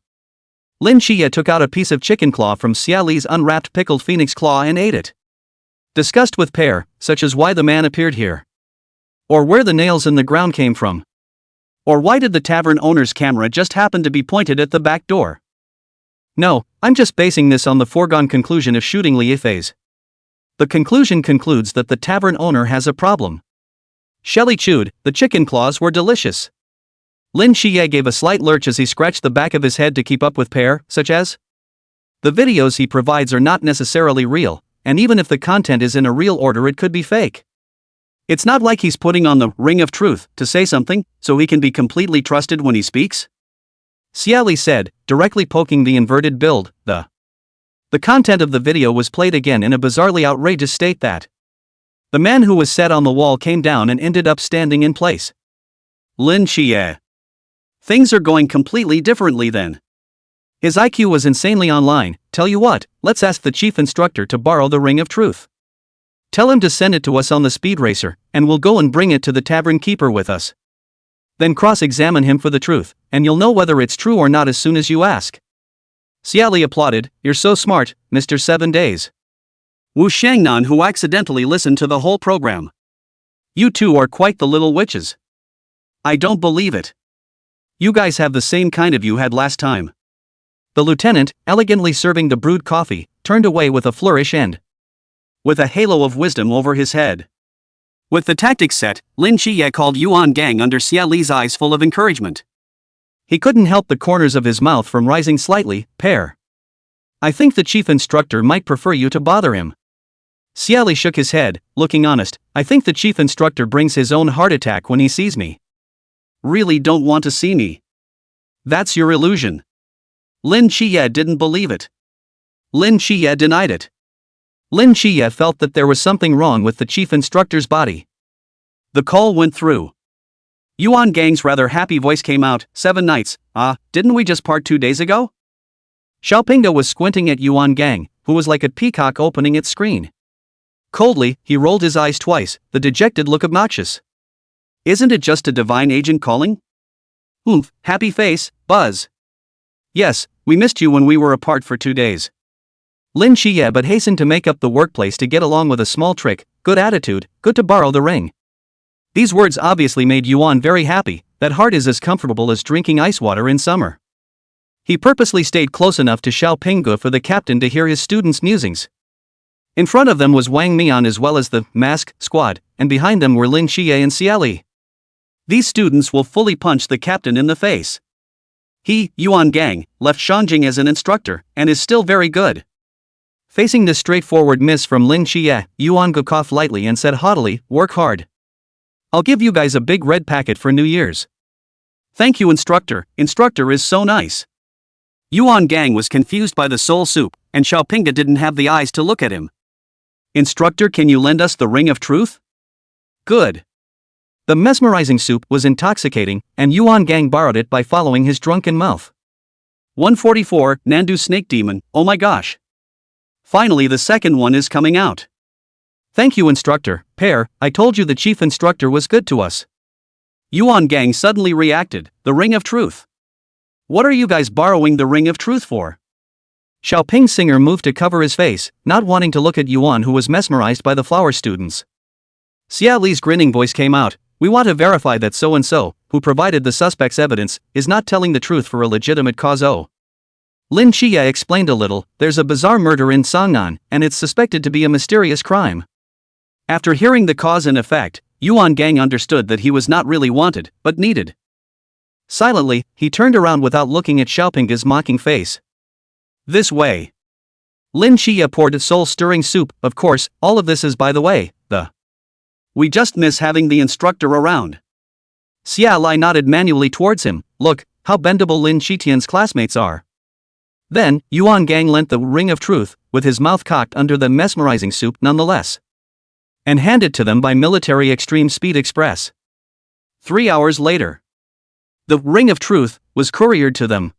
B: Lin Qiye took out a piece of chicken claw from Xie Li's unwrapped pickled phoenix claw and ate it. Discussed with Pear, such as why the man appeared here. Or where the nails in the ground came from. Or why did the tavern owner's camera just happen to be pointed at the back door? No, I'm just basing this on the foregone conclusion of shooting Li Yifei's. The conclusion concludes that the tavern owner has a problem. Shelley chewed, the chicken claws were delicious. Lin Qiye gave a slight lurch as he scratched the back of his head to keep up with Pear, such as the videos he provides are not necessarily real, and even if the content is in a real order it could be fake. It's not like he's putting on the ring of truth to say something, so he can be completely trusted when he speaks. Xie Li said, directly poking the inverted build. The content of the video was played again in a bizarrely outrageous state that the man who was set on the wall came down and ended up standing in place. Lin Qiye. Things are going completely differently then. His IQ was insanely online. Tell you what, let's ask the chief instructor to borrow the ring of truth. Tell him to send it to us on the speed racer, and we'll go and bring it to the tavern keeper with us. Then cross-examine him for the truth, and you'll know whether it's true or not as soon as you ask. Xie Li applauded, you're so smart, Mr. 7 Days. Wu Shangnan, who accidentally listened to the whole program. You two are quite the little witches. I don't believe it. You guys have the same kind of you had last time. The lieutenant, elegantly serving the brewed coffee, turned away with a flourish and with a halo of wisdom over his head. With the tactics set, Lin Qiye called Yuan Gang under Xie Li's eyes full of encouragement. He couldn't help the corners of his mouth from rising slightly. Pear. I think the chief instructor might prefer you to bother him. Xie Li shook his head, looking honest. I think the chief instructor brings his own heart attack when he sees me. Really don't want to see me. That's your illusion. Lin Qiye didn't believe it. Lin Qiye denied it. Lin Qiye felt that there was something wrong with the chief instructor's body. The call went through. Yuan Gang's rather happy voice came out, 7 nights, didn't we just part 2 days ago? Xiaopingda was squinting at Yuan Gang, who was like a peacock opening its screen. Coldly, he rolled his eyes twice, the dejected look obnoxious. Isn't it just a divine agent calling? Oomph, happy face, buzz. Yes, we missed you when we were apart for 2 days. Lin Qiye but hastened to make up the workplace to get along with a small trick, good attitude, good to borrow the ring. These words obviously made Yuan very happy, that heart is as comfortable as drinking ice water in summer. He purposely stayed close enough to Pangu for the captain to hear his students' musings. In front of them was Wang Mian as well as the mask squad, and behind them were Lin Qiye and Xie Li. These students will fully punch the captain in the face. He, Yuan Gang, left Shanjing as an instructor, and is still very good. Facing this straightforward miss from Lin Qiye, Yuan coughed lightly and said haughtily, work hard. I'll give you guys a big red packet for New Year's. Thank you, instructor. Instructor is so nice. Yuan Gang was confused by the soul soup, and Xiaopingda didn't have the eyes to look at him. Instructor, can you lend us the ring of truth? Good. The mesmerizing soup was intoxicating, and Yuan Gang borrowed it by following his drunken mouth. 144, Nandu Snake Demon, oh my gosh. Finally the second one is coming out. Thank you instructor, Pear, I told you the chief instructor was good to us. Yuan Gang suddenly reacted, the ring of truth. What are you guys borrowing the ring of truth for? Xiaoping Singer moved to cover his face, not wanting to look at Yuan, who was mesmerized by the flower students. Xie Li's grinning voice came out, we want to verify that so-and-so, who provided the suspect's evidence, is not telling the truth for a legitimate cause. Lin Qiye explained a little, there's a bizarre murder in Songnan, and it's suspected to be a mysterious crime. After hearing the cause and effect, Yuan Gang understood that he was not really wanted, but needed. Silently, he turned around without looking at Xiaoping's mocking face. This way. Lin Qiye poured soul-stirring soup, of course, all of this is by the way, we just miss having the instructor around. Xie Li nodded manually towards him, look, how bendable Lin Qitian's classmates are. Then, Yuan Gang lent the ring of truth, with his mouth cocked under the mesmerizing soup nonetheless. And handed to them by Military Extreme Speed Express. 3 hours later. The ring of truth was couriered to them.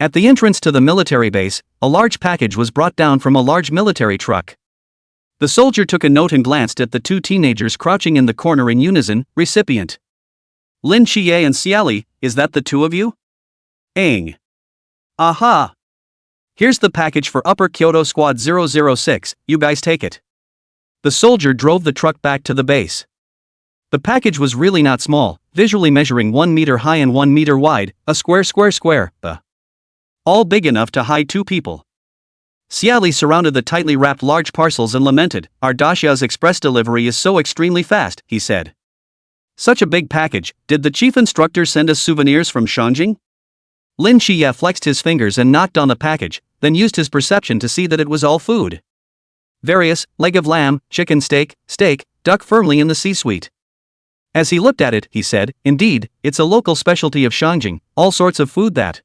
B: At the entrance to the military base, a large package was brought down from a large military truck. The soldier took a note and glanced at the two teenagers crouching in the corner in unison, recipient. Lin Qiye and Xie Li, is that the two of you? Aang. Aha! Here's the package for Upper Kyoto Squad 006, you guys take it. The soldier drove the truck back to the base. The package was really not small, visually measuring 1 meter high and 1 meter wide, a square, all big enough to hide 2 people. Xie Li surrounded the tightly wrapped large parcels and lamented, our Daxia's express delivery is so extremely fast, he said. Such a big package, did the chief instructor send us souvenirs from Shangjing? Lin Qiye flexed his fingers and knocked on the package, then used his perception to see that it was all food. Various, leg of lamb, chicken steak, duck firmly in the C-suite. As he looked at it, he said, indeed, it's a local specialty of Shangjing, all sorts of food that.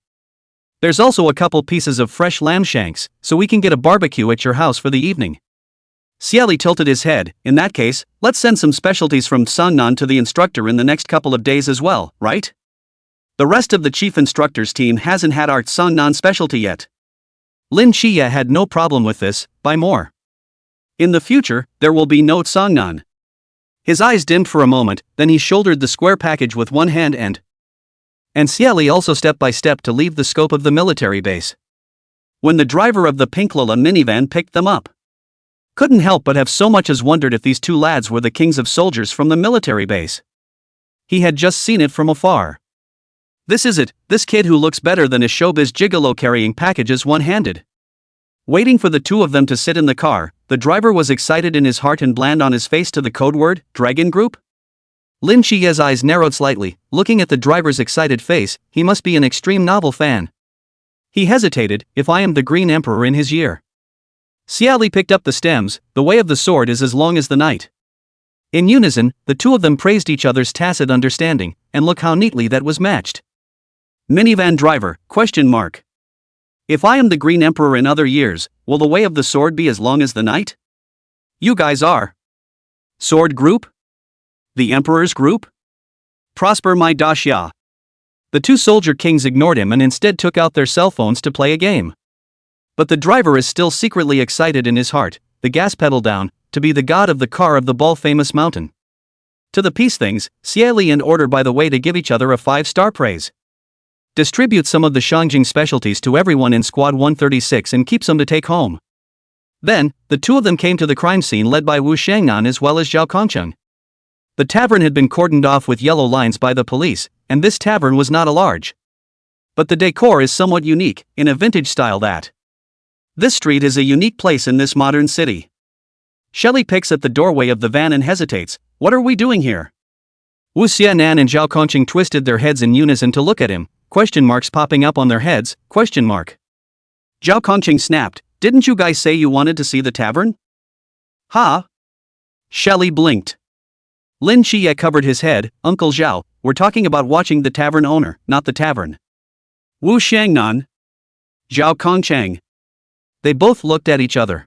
B: There's also a couple pieces of fresh lamb shanks, so we can get a barbecue at your house for the evening. Xie Li tilted his head, in that case, let's send some specialties from Songnan to the instructor in the next couple of days as well, right? The rest of the chief instructor's team hasn't had our Songnan specialty yet. Lin Qiye had no problem with this, buy more. In the future, there will be no Songnan. His eyes dimmed for a moment, then he shouldered the square package with one hand and Xie Li also step by step to leave the scope of the military base. When the driver of the pink Lala minivan picked them up. Couldn't help but have so much as wondered if these two lads were the kings of soldiers from the military base. He had just seen it from afar. This is it, this kid who looks better than a showbiz gigolo carrying packages one-handed. Waiting for the two of them to sit in the car, the driver was excited in his heart and bland on his face to the code word, Dragon Group? Lin Qiye's eyes narrowed slightly, looking at the driver's excited face, he must be an extreme novel fan. He hesitated, if I am the Green Emperor in his year. Xie Li picked up the stems, the way of the sword is as long as the night. In unison, the two of them praised each other's tacit understanding, and look how neatly that was matched. Minivan driver, ? If I am the Green Emperor in other years, will the way of the sword be as long as the night? You guys are. Sword group? The Emperor's group? Prosper my Daxia. The two soldier kings ignored him and instead took out their cell phones to play a game. But the driver is still secretly excited in his heart, the gas pedal down, to be the god of the car of the ball-famous mountain. To the peace things, Xie Li and order by the way to give each other a 5-star praise. Distribute some of the Shangjing specialties to everyone in Squad 136 and keep some to take home. Then, the two of them came to the crime scene led by Wu Shangnan as well as Zhao Kongcheng. The tavern had been cordoned off with yellow lines by the police, and this tavern was not a large. But the decor is somewhat unique, in a vintage style that. This street is a unique place in this modern city. Shelley picks at the doorway of the van and hesitates, what are we doing here? Wu Xianan and Zhao Kongcheng twisted their heads in unison to look at him, question marks popping up on their heads, question mark. Zhao Kongcheng snapped, didn't you guys say you wanted to see the tavern? Ha! Shelley blinked. Lin Qiye covered his head, Uncle Zhao, we're talking about watching the tavern owner, not the tavern. Wu Shangnan. Zhao Kongcheng. They both looked at each other.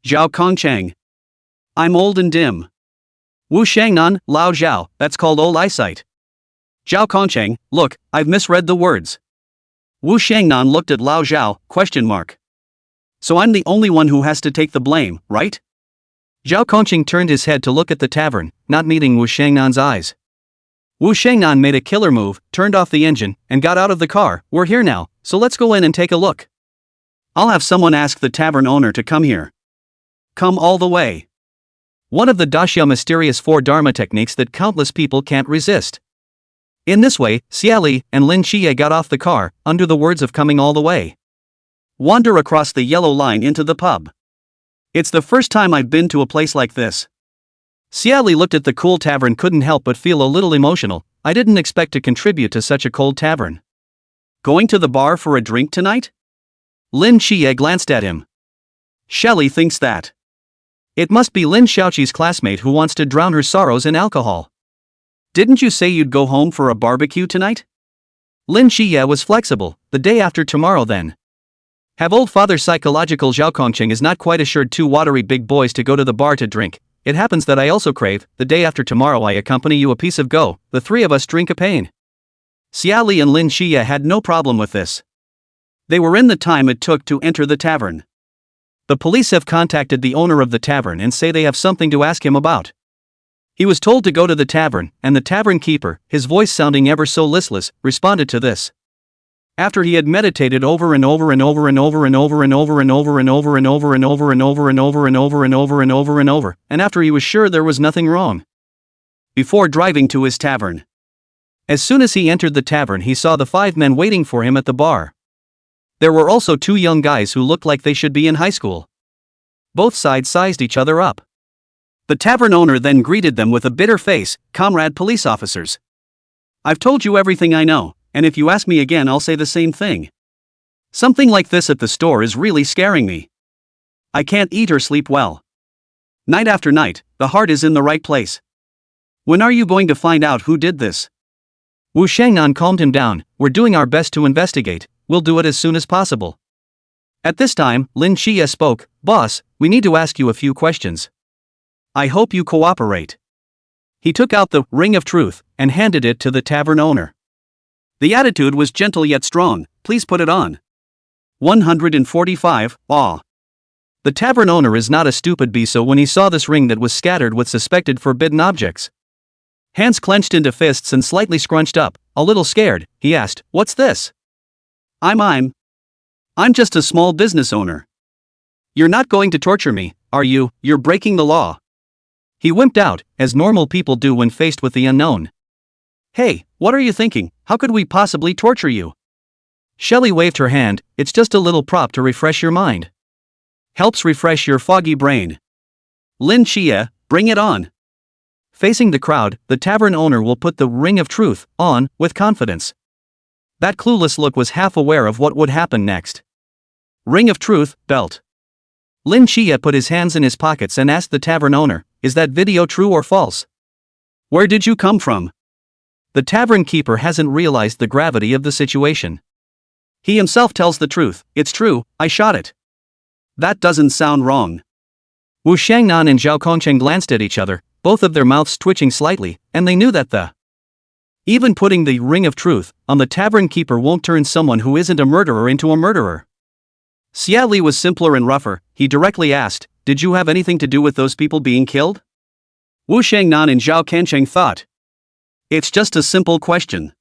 B: Zhao Kongchang. I'm old and dim. Wu Shangnan, Lao Zhao, that's called old eyesight. Zhao Kongchang, look, I've misread the words. Wu Shangnan looked at Lao Zhao, question mark. So I'm the only one who has to take the blame, right?
A: Zhao Kongchang turned his head to look at the tavern, not meeting Wu Shangnan's eyes. Wu Shangnan made a killer move, turned off the engine, and got out of the car. We're here now, so let's go in and take a look.
B: I'll have someone ask the tavern owner to come here. Come all the way.
A: One of the Daxia mysterious four Dharma techniques that countless people can't resist. In this way, Xie Li and Lin Qiye got off the car, under the words of coming all the way.
B: Wander across the yellow line into the pub. It's the first time I've been to a place like this.
A: Xie Li looked at the cool tavern, couldn't help but feel a little emotional. I didn't expect to contribute to such a cold tavern.
B: Going to the bar for a drink tonight?
A: Lin Qiye glanced at him.
B: Xie Li thinks that.
A: It must be Lin Xiaoqi's classmate who wants to drown her sorrows in alcohol.
B: Didn't you say you'd go home for a barbecue tonight?
A: Lin Qiye was flexible. The day after tomorrow then. Have old father psychological Zhao Kongchang is not quite assured two watery big boys to go to the bar to drink. It happens that I also crave. The day after tomorrow I accompany you a piece of go. The three of us drink a pain.
B: Xie Li and Lin Qiye had no problem with this. They were in the time it took to enter the tavern.
A: The police have contacted the owner of the tavern and say they have something to ask him about. He was told to go to the tavern, and the tavern keeper, his voice sounding ever so listless, responded to this. After he had meditated over and over and over and over and over and over and over and over and over and over and over and over and over and over and over and over, and after he was sure there was nothing wrong.
B: Before driving to his tavern.
A: As soon as he entered the tavern, he saw the 5 men waiting for him at the bar. There were also 2 young guys who looked like they should be in high school. Both sides sized each other up.
B: The tavern owner then greeted them with a bitter face, "Comrade police officers. I've told you everything I know, and if you ask me again I'll say the same thing. Something like this at the store is really scaring me. I can't eat or sleep well. Night after night, the heart is in the right place. When are you going to find out who did this?"
A: Wu Shangnan calmed him down. We're doing our best to investigate. We'll do it as soon as possible. At this time, Lin Qiye spoke. Boss, we need to ask you a few questions.
B: I hope you cooperate.
A: He took out the ring of truth and handed it to the tavern owner.
B: The attitude was gentle yet strong. Please put it on. 145, awe.
A: The tavern owner is not a stupid bee, so when he saw this ring that was scattered with suspected forbidden objects, hands clenched into fists and slightly scrunched up, a little scared, he asked, "What's this?"
B: I'm just a small business owner.
A: You're not going to torture me, are you? You're breaking the law. He wimped out, as normal people do when faced with the unknown.
B: Hey, what are you thinking? How could we possibly torture you?
A: Xie Li waved her hand. It's just a little prop to refresh your mind.
B: Helps refresh your foggy brain. Lin Qiye, bring it on.
A: Facing the crowd, the tavern owner will put the ring of truth on, with confidence. That clueless look was half aware of what would happen next.
B: Ring of truth, belt.
A: Lin Qiye put his hands in his pockets and asked the tavern owner, "Is that video true or false?
B: Where did you come from?"
A: The tavern keeper hasn't realized the gravity of the situation.
B: He himself tells the truth. It's true, I shot it. That doesn't sound wrong.
A: Wu Shangnan and Zhao Kongchang glanced at each other, both of their mouths twitching slightly, and they knew that even putting the ring of truth on the tavern keeper won't turn someone who isn't a murderer into a murderer.
B: Xie Li was simpler and rougher. He directly asked, "Did you have anything to do with those people being killed?" Wu Shangnan and Zhao Kongchang thought. It's just a simple question.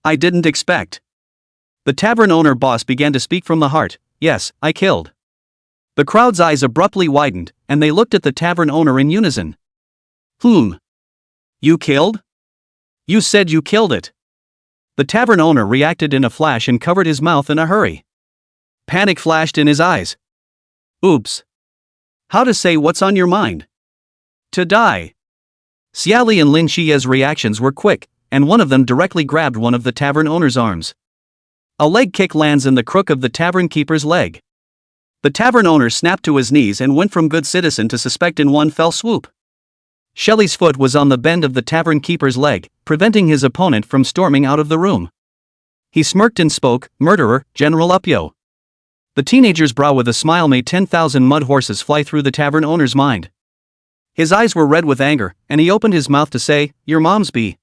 B: I didn't expect.
A: The tavern owner boss began to speak from the heart. Yes, I killed.
B: The crowd's eyes abruptly widened, and they looked at the tavern owner in unison. Whom? You killed? You said you killed it.
A: The tavern owner reacted in a flash and covered his mouth in a hurry.
B: Panic flashed in his eyes. Oops. How to say what's on your mind? To die.
A: Xie Li and Lin Qiye's reactions were quick, and one of them directly grabbed one of the tavern owner's arms. A leg kick lands in the crook of the tavern keeper's leg. The tavern owner snapped to his knees and went from good citizen to suspect in one fell swoop. Xie Li's foot was on the bend of the tavern keeper's leg, preventing his opponent from storming out of the room. He smirked and spoke, "Murderer, General Upyo.
B: The teenager's brow with a smile made 10,000 mud horses fly through the tavern owner's mind. His eyes were red with anger, and he opened his mouth to say, "Your mom's BH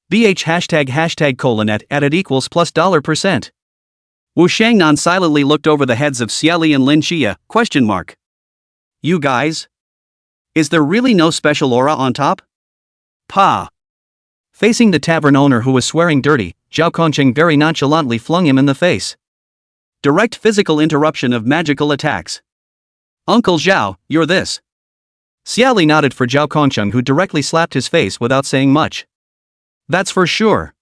B: ##@ equals plus $%. Wu Shangnan silently looked over the heads of Xie Li and Lin Qiye, question mark. You guys? Is there really no special aura on top? Pa. Facing the tavern owner who was swearing dirty, Zhao Kongqing very nonchalantly flung him in the face. Direct physical interruption of magical attacks. Uncle Zhao, you're this. Xie Li nodded for Zhao Kongqing, who directly slapped his face without saying much. That's for sure.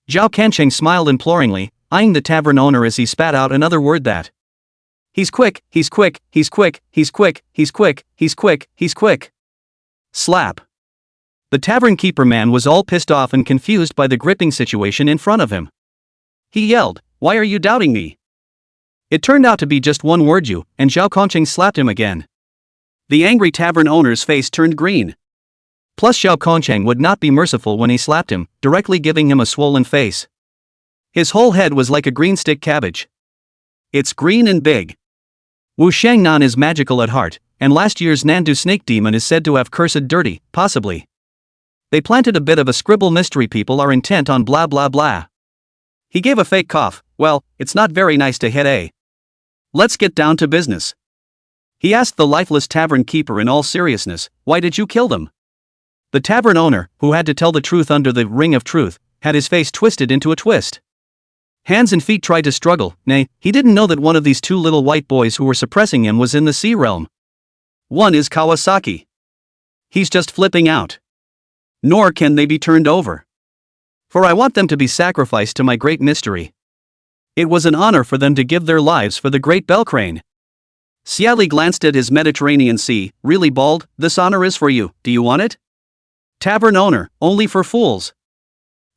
B: Zhao Kongqing smiled imploringly, eyeing the tavern owner as he spat out another word that. He's quick, he's quick, he's quick, he's quick, he's quick, he's quick, he's quick. Slap. The tavern keeper man was all pissed off and confused by the gripping situation in front of him. He yelled, "Why are you doubting me?" It turned out to be just one word, you, and Zhao Kongqing slapped him again. The angry tavern owner's face turned green. Plus Zhao Kongqing would not be merciful when he slapped him, directly giving him a swollen face. His whole head was like a green stick cabbage. It's green and big. Wu Shangnan is magical at heart, and last year's Nandu snake demon is said to have cursed dirty, possibly. They planted a bit of a scribble mystery, people are intent on blah blah blah. He gave a fake cough. Well, it's not very nice to hit a. Let's get down to business. He asked the lifeless tavern keeper in all seriousness, why did you kill them? The tavern owner, who had to tell the truth under the ring of truth, had his face twisted into a twist. Hands and feet tried to struggle, nay, he didn't know that one of these two little white boys who were suppressing him was in the sea realm. One is Kawasaki. He's just flipping out. Nor can they be turned over. For I want them to be sacrificed to my great mystery. It was an honor for them to give their lives for the great bell crane. Xie Li glanced at his Mediterranean Sea, really bald, this honor is for you, do you want it? Tavern owner, only for fools.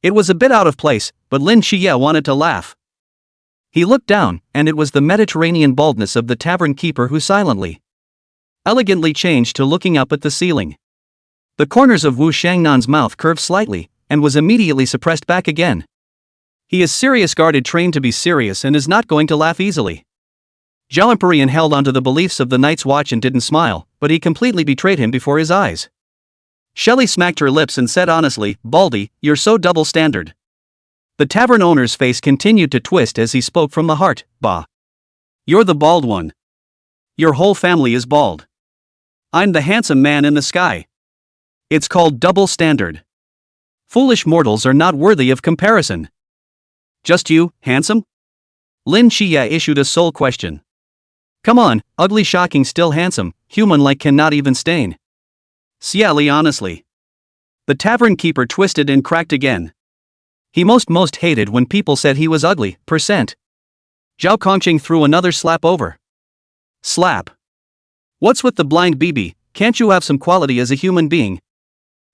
B: It was a bit out of place, but Lin Qiye wanted to laugh. He looked down, and it was the Mediterranean baldness of the tavern keeper who silently, elegantly changed to looking up at the ceiling. The corners of Wu Shangnan's mouth curved slightly, and was immediately suppressed back again. He is serious guarded, trained to be serious, and is not going to laugh easily. Zhao Emporian held onto the beliefs of the Night's Watch and didn't smile, but he completely betrayed him before his eyes. Shelley smacked her lips and said honestly, Baldy, you're so double standard. The tavern owner's face continued to twist as he spoke from the heart, Bah. You're the bald one. Your whole family is bald. I'm the handsome man in the sky. It's called double standard. Foolish mortals are not worthy of comparison. Just you, handsome? Lin Qiye issued a sole question. Come on, ugly, shocking, still handsome, human-like, cannot even stain. Xie Li honestly. The tavern keeper twisted and cracked again. He most hated when people said he was ugly, %. Zhao Kongqing threw another slap over. Slap. What's with the blind BB, can't you have some quality as a human being?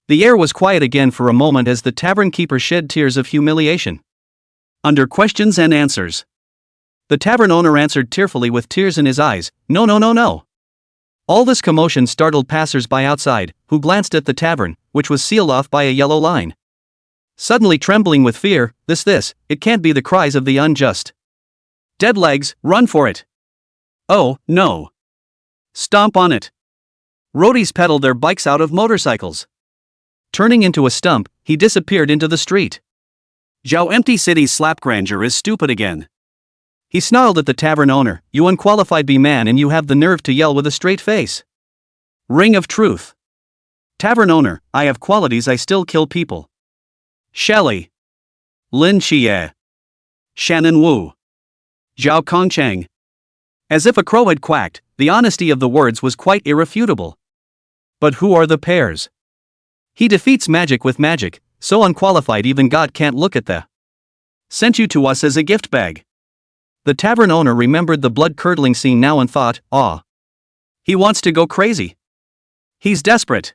B: The air was quiet again for a moment as the tavern keeper shed tears of humiliation. Under questions and answers. The tavern owner answered tearfully with tears in his eyes, no. All this commotion startled passers-by outside, who glanced at the tavern, which was sealed off by a yellow line. Suddenly trembling with fear, this, it can't be the cries of the unjust. Dead legs, run for it. Oh, no. Stomp on it. Roadies pedaled their bikes out of motorcycles. Turning into a stump, he disappeared into the street. Zhao Empty City's slap grandeur is stupid again. He snarled at the tavern owner, you unqualified B-man, and you have the nerve to yell with a straight face. Ring of truth. Tavern owner, I have qualities, I still kill people. Shelley. Lin Qiye. Shannon Wu. Zhao Kongqing. As if a crow had quacked, the honesty of the words was quite irrefutable. But who are the pairs? He defeats magic with magic, so unqualified even God can't look at the. Sent you to us as a gift bag. The tavern owner remembered the blood-curdling scene now and thought, ah. He wants to go crazy. He's desperate.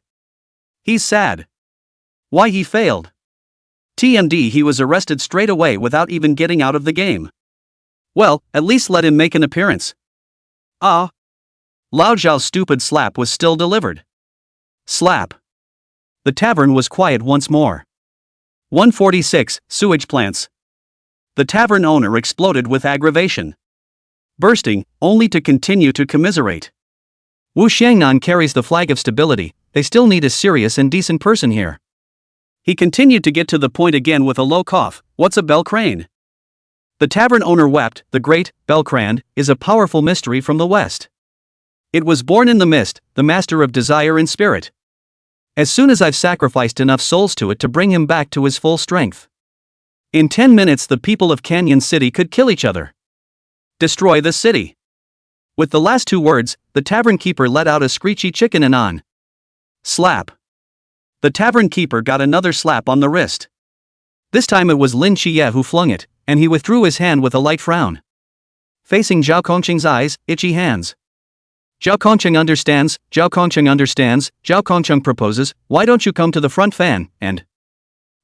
B: He's sad. Why he failed? TMD, he was arrested straight away without even getting out of the game. Well, at least let him make an appearance. Ah. Lao Zhao's stupid slap was still delivered. Slap. The tavern was quiet once more. 146, sewage plants. The tavern owner exploded with aggravation. bursting, only to continue to commiserate.
A: Wu Xiangnan carries the flag of stability, they still need a serious and decent person here.
B: He continued to get to the point again with a low cough. What's a bell crane? The tavern owner wept. The great bell crane is a powerful mystery from the West. It was born in the mist, the master of desire and spirit. As soon as I've sacrificed enough souls to it to bring him back to his full strength. In 10 minutes the people of Canyon City could kill each other. Destroy the city. With the last two words, the tavern keeper let out a screechy chicken and on. Slap. The tavern keeper got another slap on the wrist. This time it was Lin Qiye who flung it, and he withdrew his hand with a light frown. Facing Zhao Kongqing's eyes, itchy hands. Zhao Kongqing understands, Zhao Kongqing understands, Zhao Kongqing proposes, why don't you come to the front fan, and...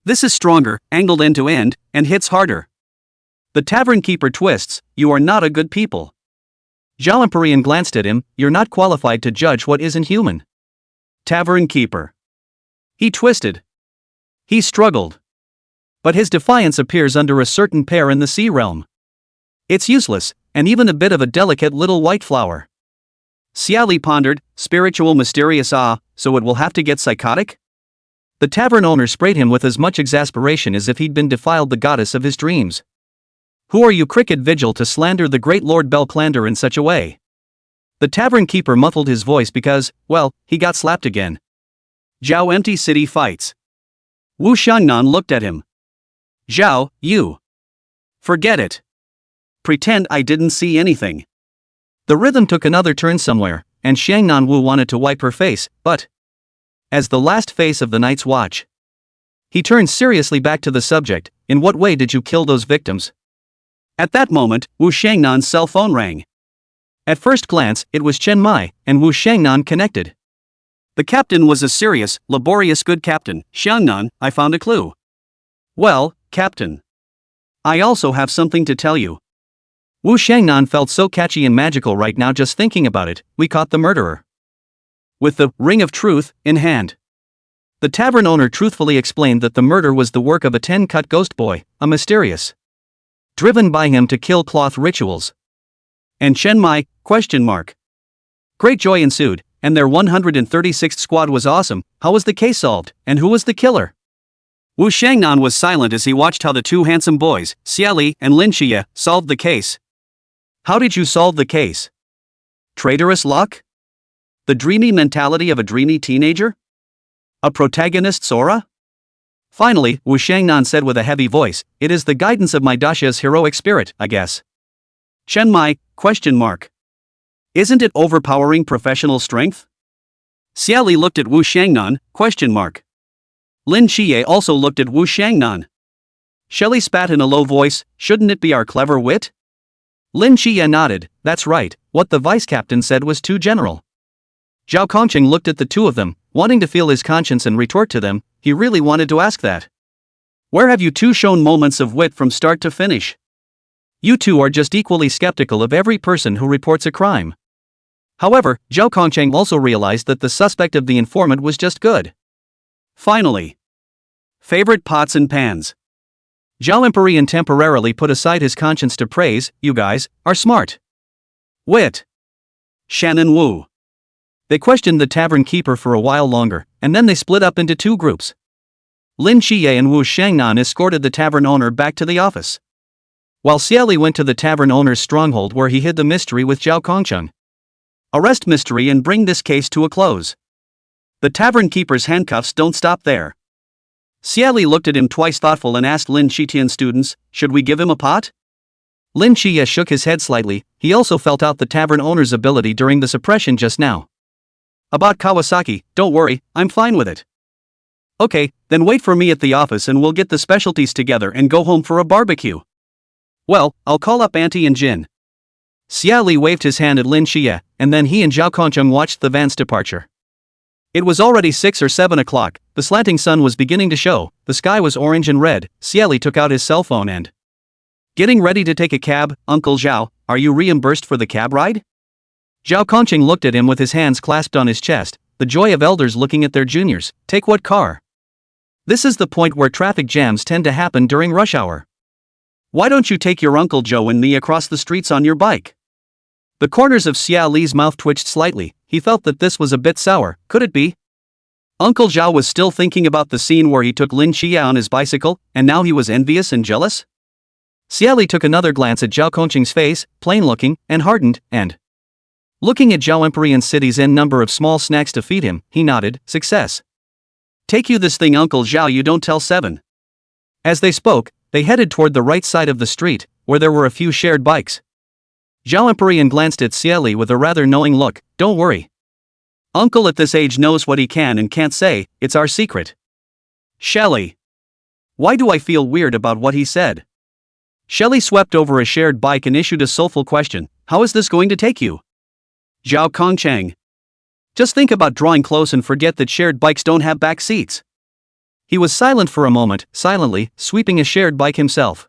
B: This is stronger, angled end to end, and hits harder. The tavern keeper twists, you are not a good people. Zhao Empyrean glanced at him, you're not qualified to judge what isn't human. Tavern keeper. He twisted. He struggled. But his defiance appears under a certain pear in the sea realm. It's useless, and even a bit of a delicate little white flower. Xie Li pondered, spiritual mysterious so it will have to get psychotic? The tavern owner sprayed him with as much exasperation as if he'd been defiled the goddess of his dreams. Who are you, cricket vigil, to slander the great Lord Belclander in such a way? The tavern keeper muffled his voice because, well, he got slapped again. Zhao empty city fights. Wu Xiangnan looked at him. Zhao, you. Forget it. Pretend I didn't see anything. The rhythm took another turn somewhere, and Xiangnan Wu wanted to wipe her face, but... As the last face of the night's watch. He turned seriously back to the subject, in what way did you kill those victims? At that moment, Wu Xiangnan's cell phone rang. At first glance, it was Chen Mai, and Wu Xiangnan connected. The captain was a serious, laborious good captain. Xiangnan, I found a clue. Well, captain. I also have something to tell you. Wu Xiangnan felt so catchy and magical right now just thinking about it. We caught the murderer. With the ring of truth in hand. The tavern owner truthfully explained that the murder was the work of a 10-cut ghost boy, a mysterious. Driven by him to kill cloth rituals. And Chen Mai, ? Great joy ensued, and their 136th squad was awesome. How was the case solved, and who was the killer? Wu Xiangnan was silent as he watched how the two handsome boys, Xie Li and Lin Qiye, solved the case. How did you solve the case? Traitorous luck? The dreamy mentality of a dreamy teenager? A protagonist's aura? Finally, Wu Xiangnan said with a heavy voice, it is the guidance of my Daxia's heroic spirit, I guess. Chen Mai, ? Isn't it overpowering professional strength? Xie Li looked at Wu Xiangnan, ? Lin Qiye also looked at Wu Xiangnan. Shelley spat in a low voice, shouldn't it be our clever wit? Lin Qiye nodded, that's right, what the vice-captain said was too general. Zhao Kongqing looked at the two of them, wanting to feel his conscience and retort to them, he really wanted to ask that. Where have you two shown moments of wit from start to finish? You two are just equally skeptical of every person who reports a crime. However, Zhao Kongqing also realized that the suspect of the informant was just good. Finally. Favorite pots and pans. Zhao Empyrean temporarily put aside his conscience to praise, you guys are smart. Wit. Shannon Wu. They questioned the tavern keeper for a while longer, and then they split up into two groups. Lin Qiye and Wu Xiangnan escorted the tavern owner back to the office. While Xie Li went to the tavern owner's stronghold where he hid the mystery with Zhao Kongqing. Arrest mystery and bring this case to a close. The tavern keeper's handcuffs don't stop there. Xie Li looked at him twice thoughtful and asked Lin Qiye students, should we give him a pot? Lin Qiye shook his head slightly, he also felt out the tavern owner's ability during the suppression just now. About Kawasaki, don't worry, I'm fine with it. Okay, then wait for me at the office and we'll get the specialties together and go home for a barbecue. Well, I'll call up Auntie and Jin. Xie Li waved his hand at Lin Qiye, and then he and Zhao Kongqing watched the van's departure. It was already 6 or 7 o'clock, the slanting sun was beginning to show, the sky was orange and red. Xie Li took out his cell phone and... Getting ready to take a cab, Uncle Zhao, are you reimbursed for the cab ride? Zhao Kongqing looked at him with his hands clasped on his chest, the joy of elders looking at their juniors, take what car? This is the point where traffic jams tend to happen during rush hour. Why don't you take your Uncle Joe and me across the streets on your bike? The corners of Xie Li's mouth twitched slightly. He felt that this was a bit sour. Could it be? Uncle Zhao was still thinking about the scene where he took Lin Qiye on his bicycle, and now he was envious and jealous? Xie Li took another glance at Zhao Kongqing's face, plain-looking, and hardened, and looking at Zhao Emperor's city's n number of small snacks to feed him, he nodded, success. Take you this thing Uncle Zhao, you don't tell 7. As they spoke, they headed toward the right side of the street, where there were a few shared bikes. Zhao Emperor glanced at Xie Li with a rather knowing look. Don't worry. Uncle at this age knows what he can and can't say, it's our secret. Shelly. Why do I feel weird about what he said? Shelly swept over a shared bike and issued a soulful question. How is this going to take you? Zhao Kongcheng. Just think about drawing close and forget that shared bikes don't have back seats. He was silent for a moment, silently, sweeping a shared bike himself.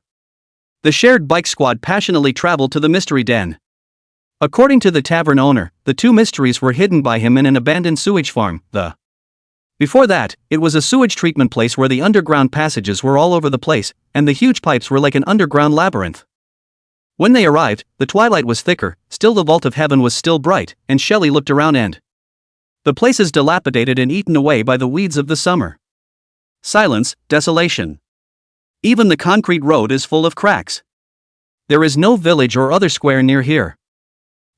B: The shared bike squad passionately traveled to the mystery den. According to the tavern owner, the 2 mysteries were hidden by him in an abandoned sewage farm. Before that, it was a sewage treatment place where the underground passages were all over the place, and the huge pipes were like an underground labyrinth. When they arrived, the twilight was thicker, still the vault of heaven was still bright, and Shelley looked around and the place is dilapidated and eaten away by the weeds of the summer. Silence, desolation. Even the concrete road is full of cracks. There is no village or other square near here.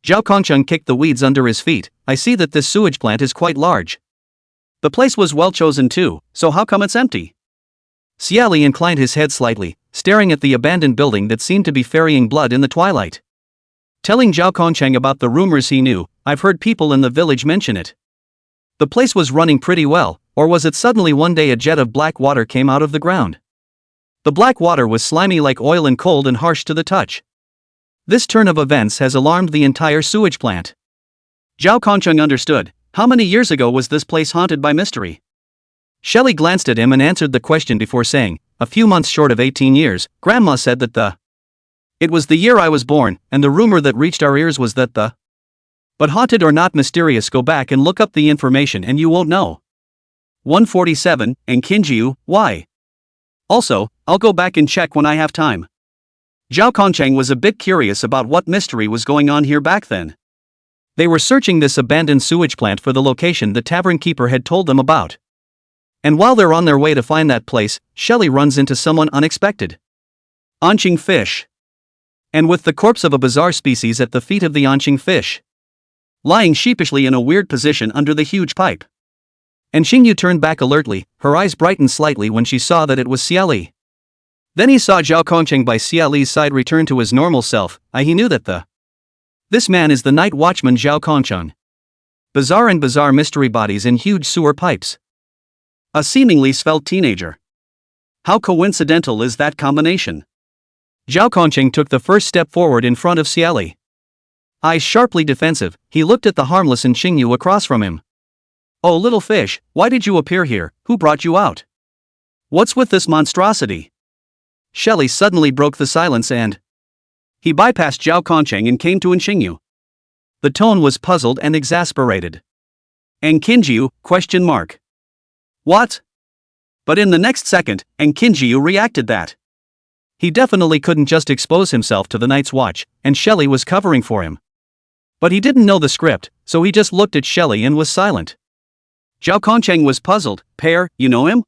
B: Zhao Kongcheng kicked the weeds under his feet. I see that this sewage plant is quite large. The place was well chosen too, so how come it's empty? Xie Li inclined his head slightly, staring at the abandoned building that seemed to be ferrying blood in the twilight. Telling Zhao Kongcheng about the rumors he knew, I've heard people in the village mention it. The place was running pretty well, or was it suddenly one day a jet of black water came out of the ground? The black water was slimy like oil and cold and harsh to the touch. This turn of events has alarmed the entire sewage plant. Zhao Kongcheng understood. How many years ago was this place haunted by mystery? Shelley glanced at him and answered the question before saying, a few months short of 18 years, Grandma said that it was the year I was born, and the rumor that reached our ears was that but haunted or not mysterious, go back and look up the information and you won't know. 147, and Kinjiu, why? Also, I'll go back and check when I have time. Zhao Kongcheng was a bit curious about what mystery was going on here back then. They were searching this abandoned sewage plant for the location the tavern keeper had told them about. And while they're on their way to find that place, Shelley runs into someone unexpected. Anqing fish. And with the corpse of a bizarre species at the feet of the Anqing fish, lying sheepishly in a weird position under the huge pipe. And Xingyu turned back alertly, her eyes brightened slightly when she saw that it was Xie Li. Then he saw Zhao Kongcheng by Xie Li's side return to his normal self. He knew that this man is the night watchman Zhao Kongcheng. Bizarre mystery bodies in huge sewer pipes. A seemingly svelte teenager. How coincidental is that combination? Zhao Kongcheng took the first step forward in front of Xie Li. Eyes sharply defensive, he looked at the harmless Xingyu across from him. Oh little fish, why did you appear here? Who brought you out? What's with this monstrosity? Shelley suddenly broke the silence and he bypassed Zhao Kongcheng and came to Xingyu. The tone was puzzled and exasperated. And Kinjiu? What? But in the next second, Kinjiu reacted that he definitely couldn't just expose himself to the Night's Watch, and Shelley was covering for him. But he didn't know the script, so he just looked at Shelley and was silent. Zhao Kongcheng was puzzled. Pear, you know him?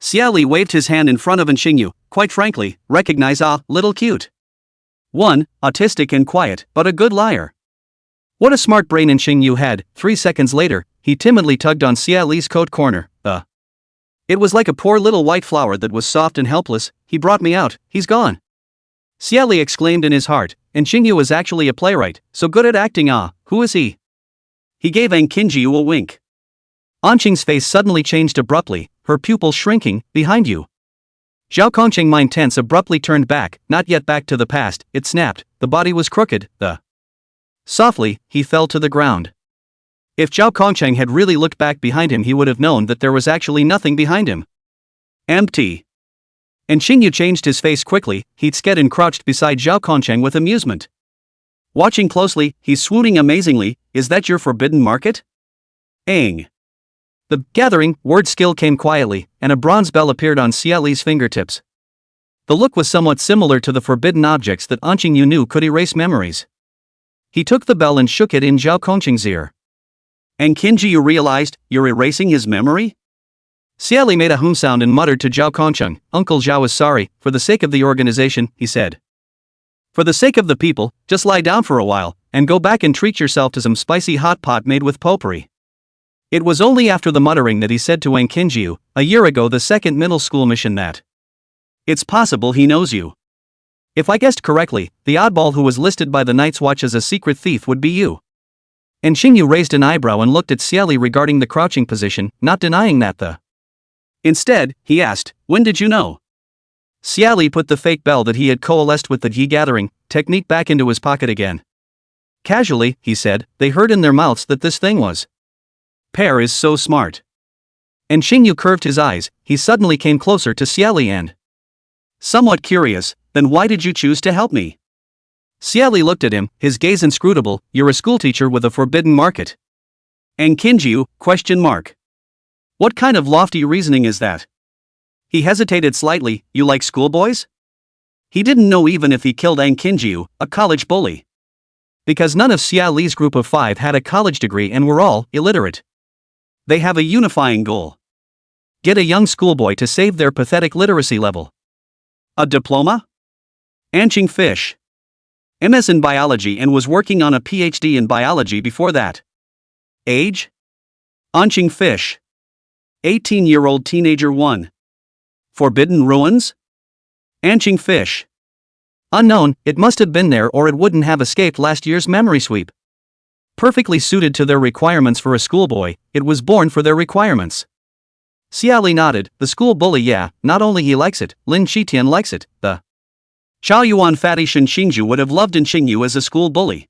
B: Xie Li waved his hand in front of Xingyu. Quite frankly, recognize little cute. 1, autistic and quiet, but a good liar. What a smart brain Xingyu had. 3 seconds later, he timidly tugged on Xie Li's coat corner. It was like a poor little white flower that was soft and helpless. He brought me out, he's gone. Xie Li exclaimed in his heart, Xingyu is actually a playwright, so good at acting. Who is he? He gave Kinjiu a wink. Anqing's face suddenly changed abruptly, her pupils shrinking. Behind you. Zhao Kongcheng, mind tense, abruptly turned back, not yet back to the past. It snapped, the body was crooked. Softly, he fell to the ground. If Zhao Kongcheng had really looked back behind him, he would have known that there was actually nothing behind him. Empty. And Xingyu changed his face quickly. He'd sked and crouched beside Zhao Kongcheng with amusement. Watching closely, he's swooning amazingly. Is that your forbidden market? Aang. The gathering word skill came quietly, and a bronze bell appeared on Xie Li's fingertips. The look was somewhat similar to the forbidden objects that Anqing knew could erase memories.
A: He took the bell and shook it in Zhao Kongqing's ear.
B: And Qinji, you realized you're erasing his memory?
A: Xie Li made a sound and muttered to Zhao Kongqing, Uncle Zhao is sorry, for the sake of the organization, he said. For the sake of the people, just lie down for a while, and go back and treat yourself to some spicy hot pot made with potpourri. It was only after the muttering that he said to Wang Qinjiu, a year ago the second middle school mission that. It's possible he knows you. If I guessed correctly, the oddball who was listed by the Night's Watch as a secret thief would be you. And Xingyu raised an eyebrow and looked at Xie Li regarding the crouching position, not denying that the.
B: Instead, he asked, when did you know?
A: Xie Li put the fake bell that he had coalesced with the Yi gathering technique back into his pocket again. Casually, he said, they heard in their mouths that this thing was.
B: Pear is so smart.
A: And Xingyu curved his eyes, he suddenly came closer to Xie Li and.
B: Somewhat curious, then why did you choose to help me?
A: Xie Li looked at him, his gaze inscrutable, you're a schoolteacher with a forbidden market.
B: And Qinjiu, question mark.
A: What kind of lofty reasoning is that?
B: He hesitated slightly, you like schoolboys? He didn't know even if he killed Aang Qinjiu, a college bully.
A: Because none of Xie Li's group of 5 had a college degree and were all illiterate.
B: They have a unifying goal.
A: Get a young schoolboy to save their pathetic literacy level.
B: A diploma? Anqing Fish. MS in biology and was working on a PhD in biology before that. Age? Anqing Fish. 18-year-old teenager 1. Forbidden ruins? Anqing Fish.
A: Unknown, it must have been there or it wouldn't have escaped last year's memory sweep. Perfectly suited to their requirements for a schoolboy, it was born for their requirements. Xie Li nodded, the school bully, yeah, not only he likes it, Lin Qiye likes it, the
B: Chao Yuan Fatty Shen Xingju would have loved Xingyu as a school bully.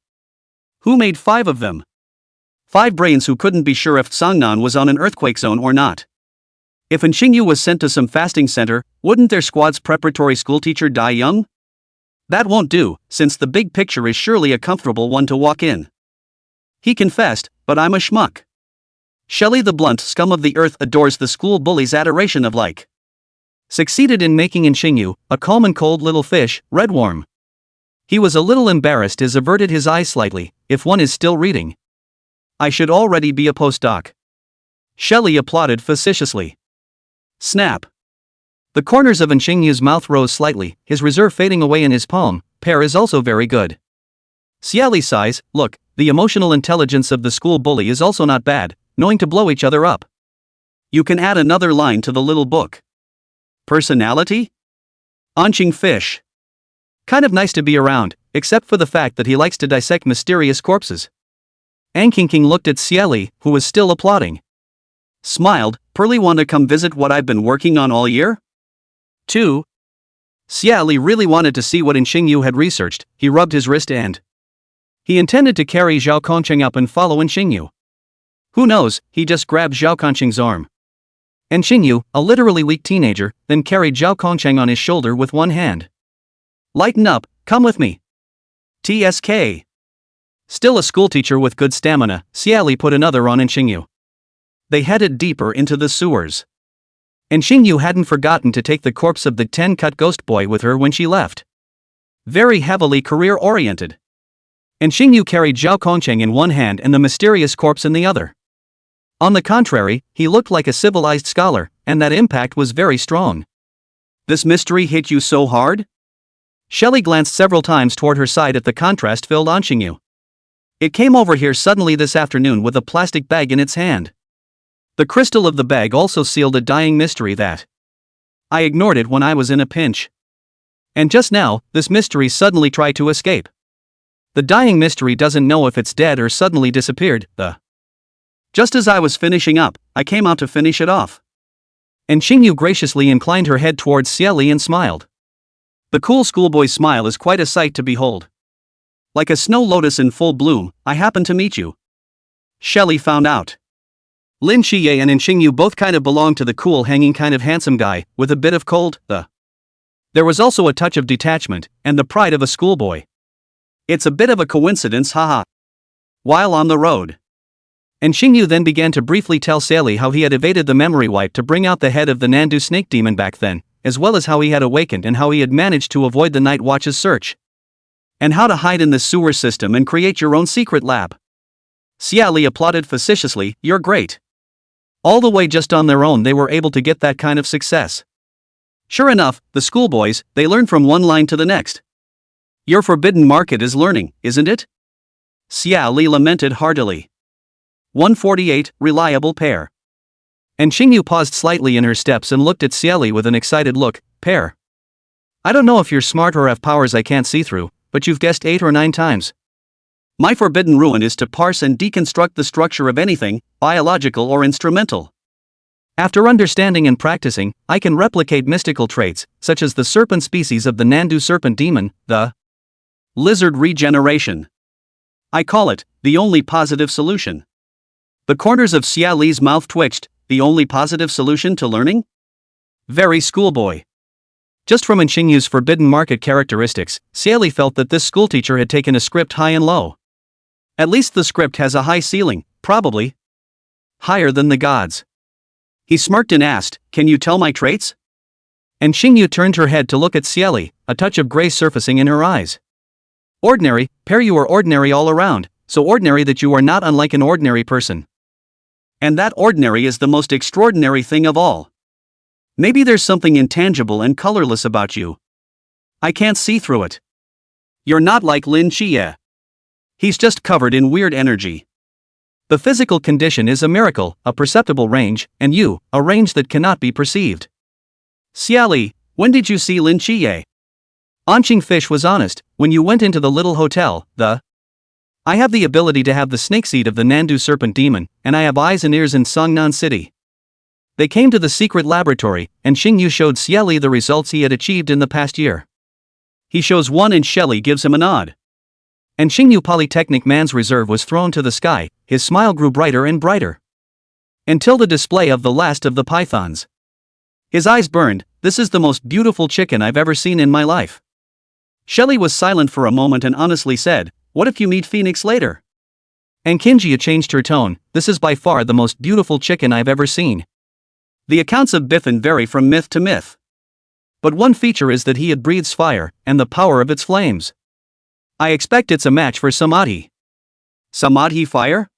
B: Who made 5 of them? 5 brains who couldn't be sure if Sangnan was on an earthquake zone or not. If Xingyu was sent to some fasting center, wouldn't their squad's preparatory schoolteacher die young? That won't do, since the big picture is surely a comfortable one to walk in. He confessed, but I'm a schmuck. Shelley the blunt scum of the earth adores the school bully's adoration of like.
A: Succeeded in making Xingyu, a calm and cold little fish, redworm. He was a little embarrassed as averted his eyes slightly, if one is still reading.
B: I should already be a postdoc. Shelley applauded facetiously. Snap.
A: The corners of Xingyu's mouth rose slightly, his reserve fading away in his palm. Pear is also very good. Xie Li sighs, look, the emotional intelligence of the school bully is also not bad, knowing to blow each other up.
B: You can add another line to the little book. Personality? Anqing Fish.
A: Kind of nice to be around, except for the fact that he likes to dissect mysterious corpses. Aang Qingqing looked at Xie Li, who was still applauding.
B: Smiled, Pearly want to come visit what I've been working on all year?
A: 2. Xie Li really wanted to see what Xingyu had researched, he rubbed his wrist and. He intended to carry Zhao Kongqing up and follow Xingyu. Who knows, he just grabbed Zhao Kongqing's arm. And Xingyu, a literally weak teenager, then carried Zhao Kongqing on his shoulder with one hand. Lighten up, come with me.
B: TSK.
A: Still a schoolteacher with good stamina, Xie Li put another on Xingyu. They headed deeper into the sewers. And Xingyu hadn't forgotten to take the corpse of the 10-cut ghost boy with her when she left. Very heavily career-oriented. And Xingyu carried Zhao Kongqing in one hand and the mysterious corpse in the other. On the contrary, he looked like a civilized scholar, and that impact was very strong.
B: This mystery hit you so hard?
A: Shelley glanced several times toward her side at the contrast-filled Xingyu. It came over here suddenly this afternoon with a plastic bag in its hand. The crystal of the bag also sealed a dying mystery that. I ignored it when I was in a pinch. And just now, this mystery suddenly tried to escape. The dying mystery doesn't know if it's dead or suddenly disappeared, Just as I was finishing up, I came out to finish it off. And Xingyu graciously inclined her head towards Xie Li and smiled. The cool schoolboy's smile is quite a sight to behold. Like a snow lotus in full bloom, I happened to meet you. Shelley found out. Lin Qiye and Xingyu both kind of belonged to the cool hanging kind of handsome guy, with a bit of cold, There was also a touch of detachment, and the pride of a schoolboy. It's a bit of a coincidence, haha. While on the road. And Xingyu then began to briefly tell Xie Li how he had evaded the memory wipe to bring out the head of the Nandu snake demon back then, as well as how he had awakened and how he had managed to avoid the Night Watch's search.
B: And how to hide in this sewer system and create your own secret lab. Xie Li applauded facetiously, you're great. All the way just on their own they were able to get that kind of success. Sure enough, the schoolboys, they learn from one line to the next. Your forbidden market is learning, isn't it? Xie Li lamented heartily. 148, reliable Pear. And Xingyu paused slightly in her steps and looked at Xie Li with an excited look, Pear. I don't know if you're smart or have powers I can't see through, but you've guessed 8 or 9 times. My forbidden ruin is to parse and deconstruct the structure of anything, biological or instrumental. After understanding and practicing, I can replicate mystical traits, such as the serpent species of the Nandu serpent demon, the lizard regeneration. I call it, the only positive solution. The corners of Xie Li's mouth twitched, the only positive solution to learning? Very schoolboy. Just from Xingyu's forbidden market characteristics, Xie Li felt that this schoolteacher had taken a script high and low. At least the script has a high ceiling, probably higher than the gods. He smirked and asked, can you tell my traits? And Xingyu turned her head to look at Xie Li, a touch of gray surfacing in her eyes. Ordinary, Pear, you are ordinary all around, so ordinary that you are not unlike an ordinary person. And that ordinary is the most extraordinary thing of all. Maybe there's something intangible and colorless about you. I can't see through it. You're not like Lin Qiye. He's just covered in weird energy. The physical condition is a miracle, a perceptible range, and you, a range that cannot be perceived. Xie Li, when did you see Lin Qiye? Anqing Fish was honest, when you went into the little hotel, I have the ability to have the snake seed of the Nandu serpent demon, and I have eyes and ears in Songnan City. They came to the secret laboratory, and Xingyu showed Xie Li the results he had achieved in the past year. He shows one and Xie Li gives him a nod. And Xingyu Polytechnic Man's reserve was thrown to the sky, his smile grew brighter and brighter. Until the display of the last of the pythons. His eyes burned, this is the most beautiful chicken I've ever seen in my life. Xie Li was silent for a moment and honestly said, what if you meet Phoenix later? And Kinjia changed her tone, this is by far the most beautiful chicken I've ever seen. The accounts of Biffen vary from myth to myth. But one feature is that he breathes fire, and the power of its flames. I expect it's a match for Samadhi. Samadhi fire?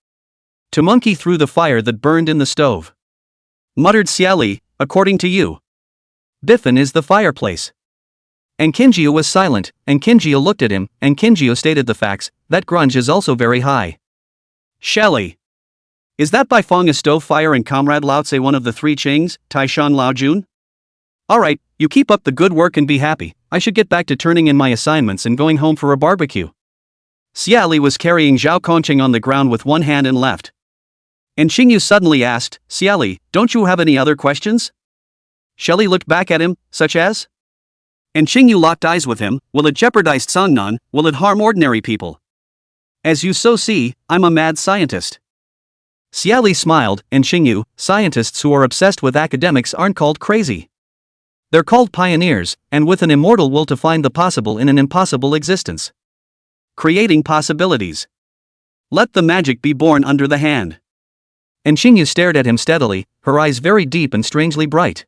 B: To monkey through the fire that burned in the stove. Muttered Xie Li, according to you. Biffen is the fireplace. And Kinjia was silent, and Kinjia looked at him, and Kinjia stated the facts, that grunge is also very high. Xie Li. Is that by Fong a stove fire and Comrade Lao Tse one of the 3 Qings, Taishan Lao Jun? Alright, you keep up the good work and be happy, I should get back to turning in my assignments and going home for a barbecue. Xie Li was carrying Zhao Conqing on the ground with one hand and left. And Xingyu suddenly asked, Xie Li, don't you have any other questions? Xie Li looked back at him, such as? And Xingyu locked eyes with him, will it jeopardize Songnan, will it harm ordinary people? As you so see, I'm a mad scientist. Xie Li smiled, and Xingyu, scientists who are obsessed with academics aren't called crazy. They're called pioneers, and with an immortal will to find the possible in an impossible existence. Creating possibilities. Let the magic be born under the hand. And Xingyu stared at him steadily, her eyes very deep and strangely bright.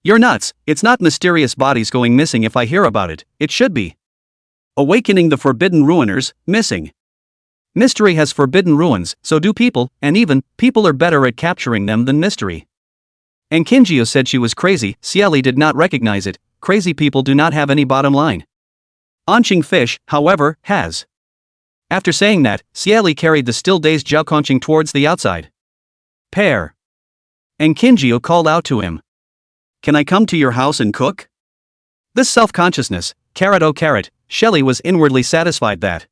B: You're nuts, it's not mysterious bodies going missing if I hear about it, it should be awakening the forbidden ruiners, missing. Mystery has forbidden ruins, so do people, and even, people are better at capturing them than mystery. And Kinjio said she was crazy, Xie Li did not recognize it, crazy people do not have any bottom line. Anqing Fish, however, has. After saying that, Xie Li carried the still dazed Zhao Conqing towards the outside. Pear. And Kinjio called out to him. Can I come to your house and cook? This self-consciousness, carrot oh carrot, Xie Li was inwardly satisfied that.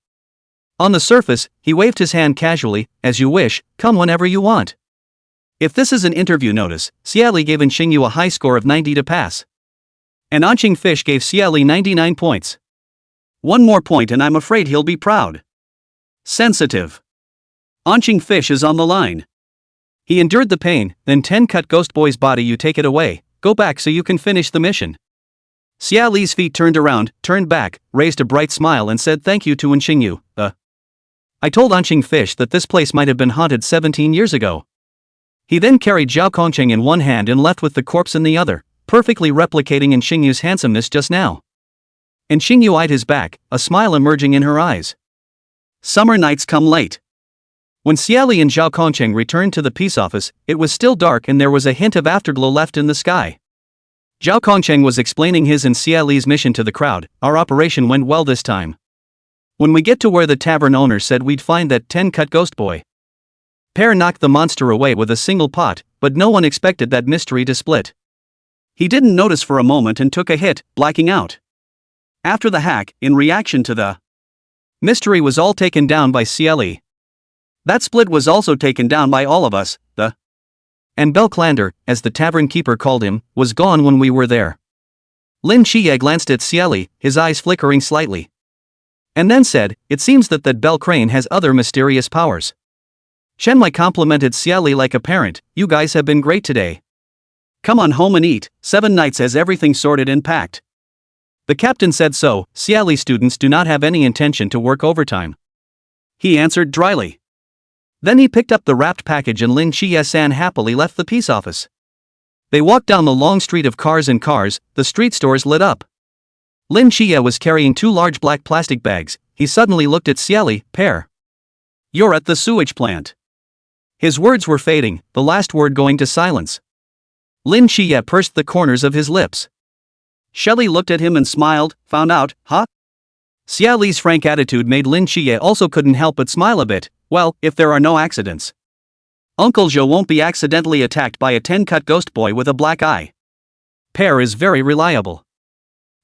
B: On the surface, he waved his hand casually, as you wish, come whenever you want. If this is an interview notice, Xie Li gave Xingyu a high score of 90 to pass. And Anqing Fish gave Xie Li 99 points. One more point and I'm afraid he'll be proud. Sensitive. Anqing Fish is on the line. He endured the pain, then 10 cut Ghost Boy's body, you take it away, go back so you can finish the mission. Xie Li's feet turned around, turned back, raised a bright smile and said thank you to Xingyu. I told Anqing Fish that this place might have been haunted 17 years ago. He then carried Zhao Conqing in one hand and left with the corpse in the other, perfectly replicating Xingyu's handsomeness just now. And Xingyu eyed his back, a smile emerging in her eyes. Summer nights come late. When Xie Li and Zhao Kongcheng returned to the peace office, it was still dark and there was a hint of afterglow left in the sky. Zhao Kongcheng was explaining his and Xie Li's mission to the crowd. Our operation went well this time. When we get to where the tavern owner said we'd find that 10-cut ghost boy. Pear knocked the monster away with a single pot, but no one expected that mystery to split. He didn't notice for a moment and took a hit, blacking out. After the hack, in reaction to the mystery was all taken down by Xie Li. That split was also taken down by all of us, and Belklander, as the tavern keeper called him, was gone when we were there. Lin Qiye glanced at Xie Li, his eyes flickering slightly. And then said, it seems that Bell Crane has other mysterious powers. Chen Mai complimented Xie Li like a parent, you guys have been great today. Come on home and eat, 7 nights has everything sorted and packed. The captain said so, Xie Li students do not have any intention to work overtime. He answered dryly. Then he picked up the wrapped package and Lin Qiye-san happily left the peace office. They walked down the long street of cars and cars, the street stores lit up. Lin Qiye was carrying 2 large black plastic bags. He suddenly looked at Xie Li, Pear. You're at the sewage plant. His words were fading, the last word going to silence. Lin Qiye pursed the corners of his lips. Xie Li looked at him and smiled, found out, huh? Xie Li's frank attitude made Lin Qiye also couldn't help but smile a bit. Well, if there are no accidents. Uncle Zhou won't be accidentally attacked by a 10-cut ghost boy with a black eye. Pear is very reliable.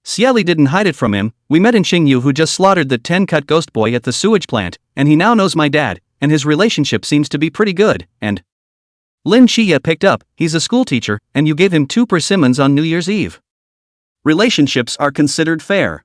B: Xie Li didn't hide it from him. We met in Xingyu who just slaughtered the 10-cut ghost boy at the sewage plant, and he now knows my dad, and his relationship seems to be pretty good, and Lin Qiye picked up, he's a schoolteacher, and you gave him 2 persimmons on New Year's Eve. Relationships are considered fair.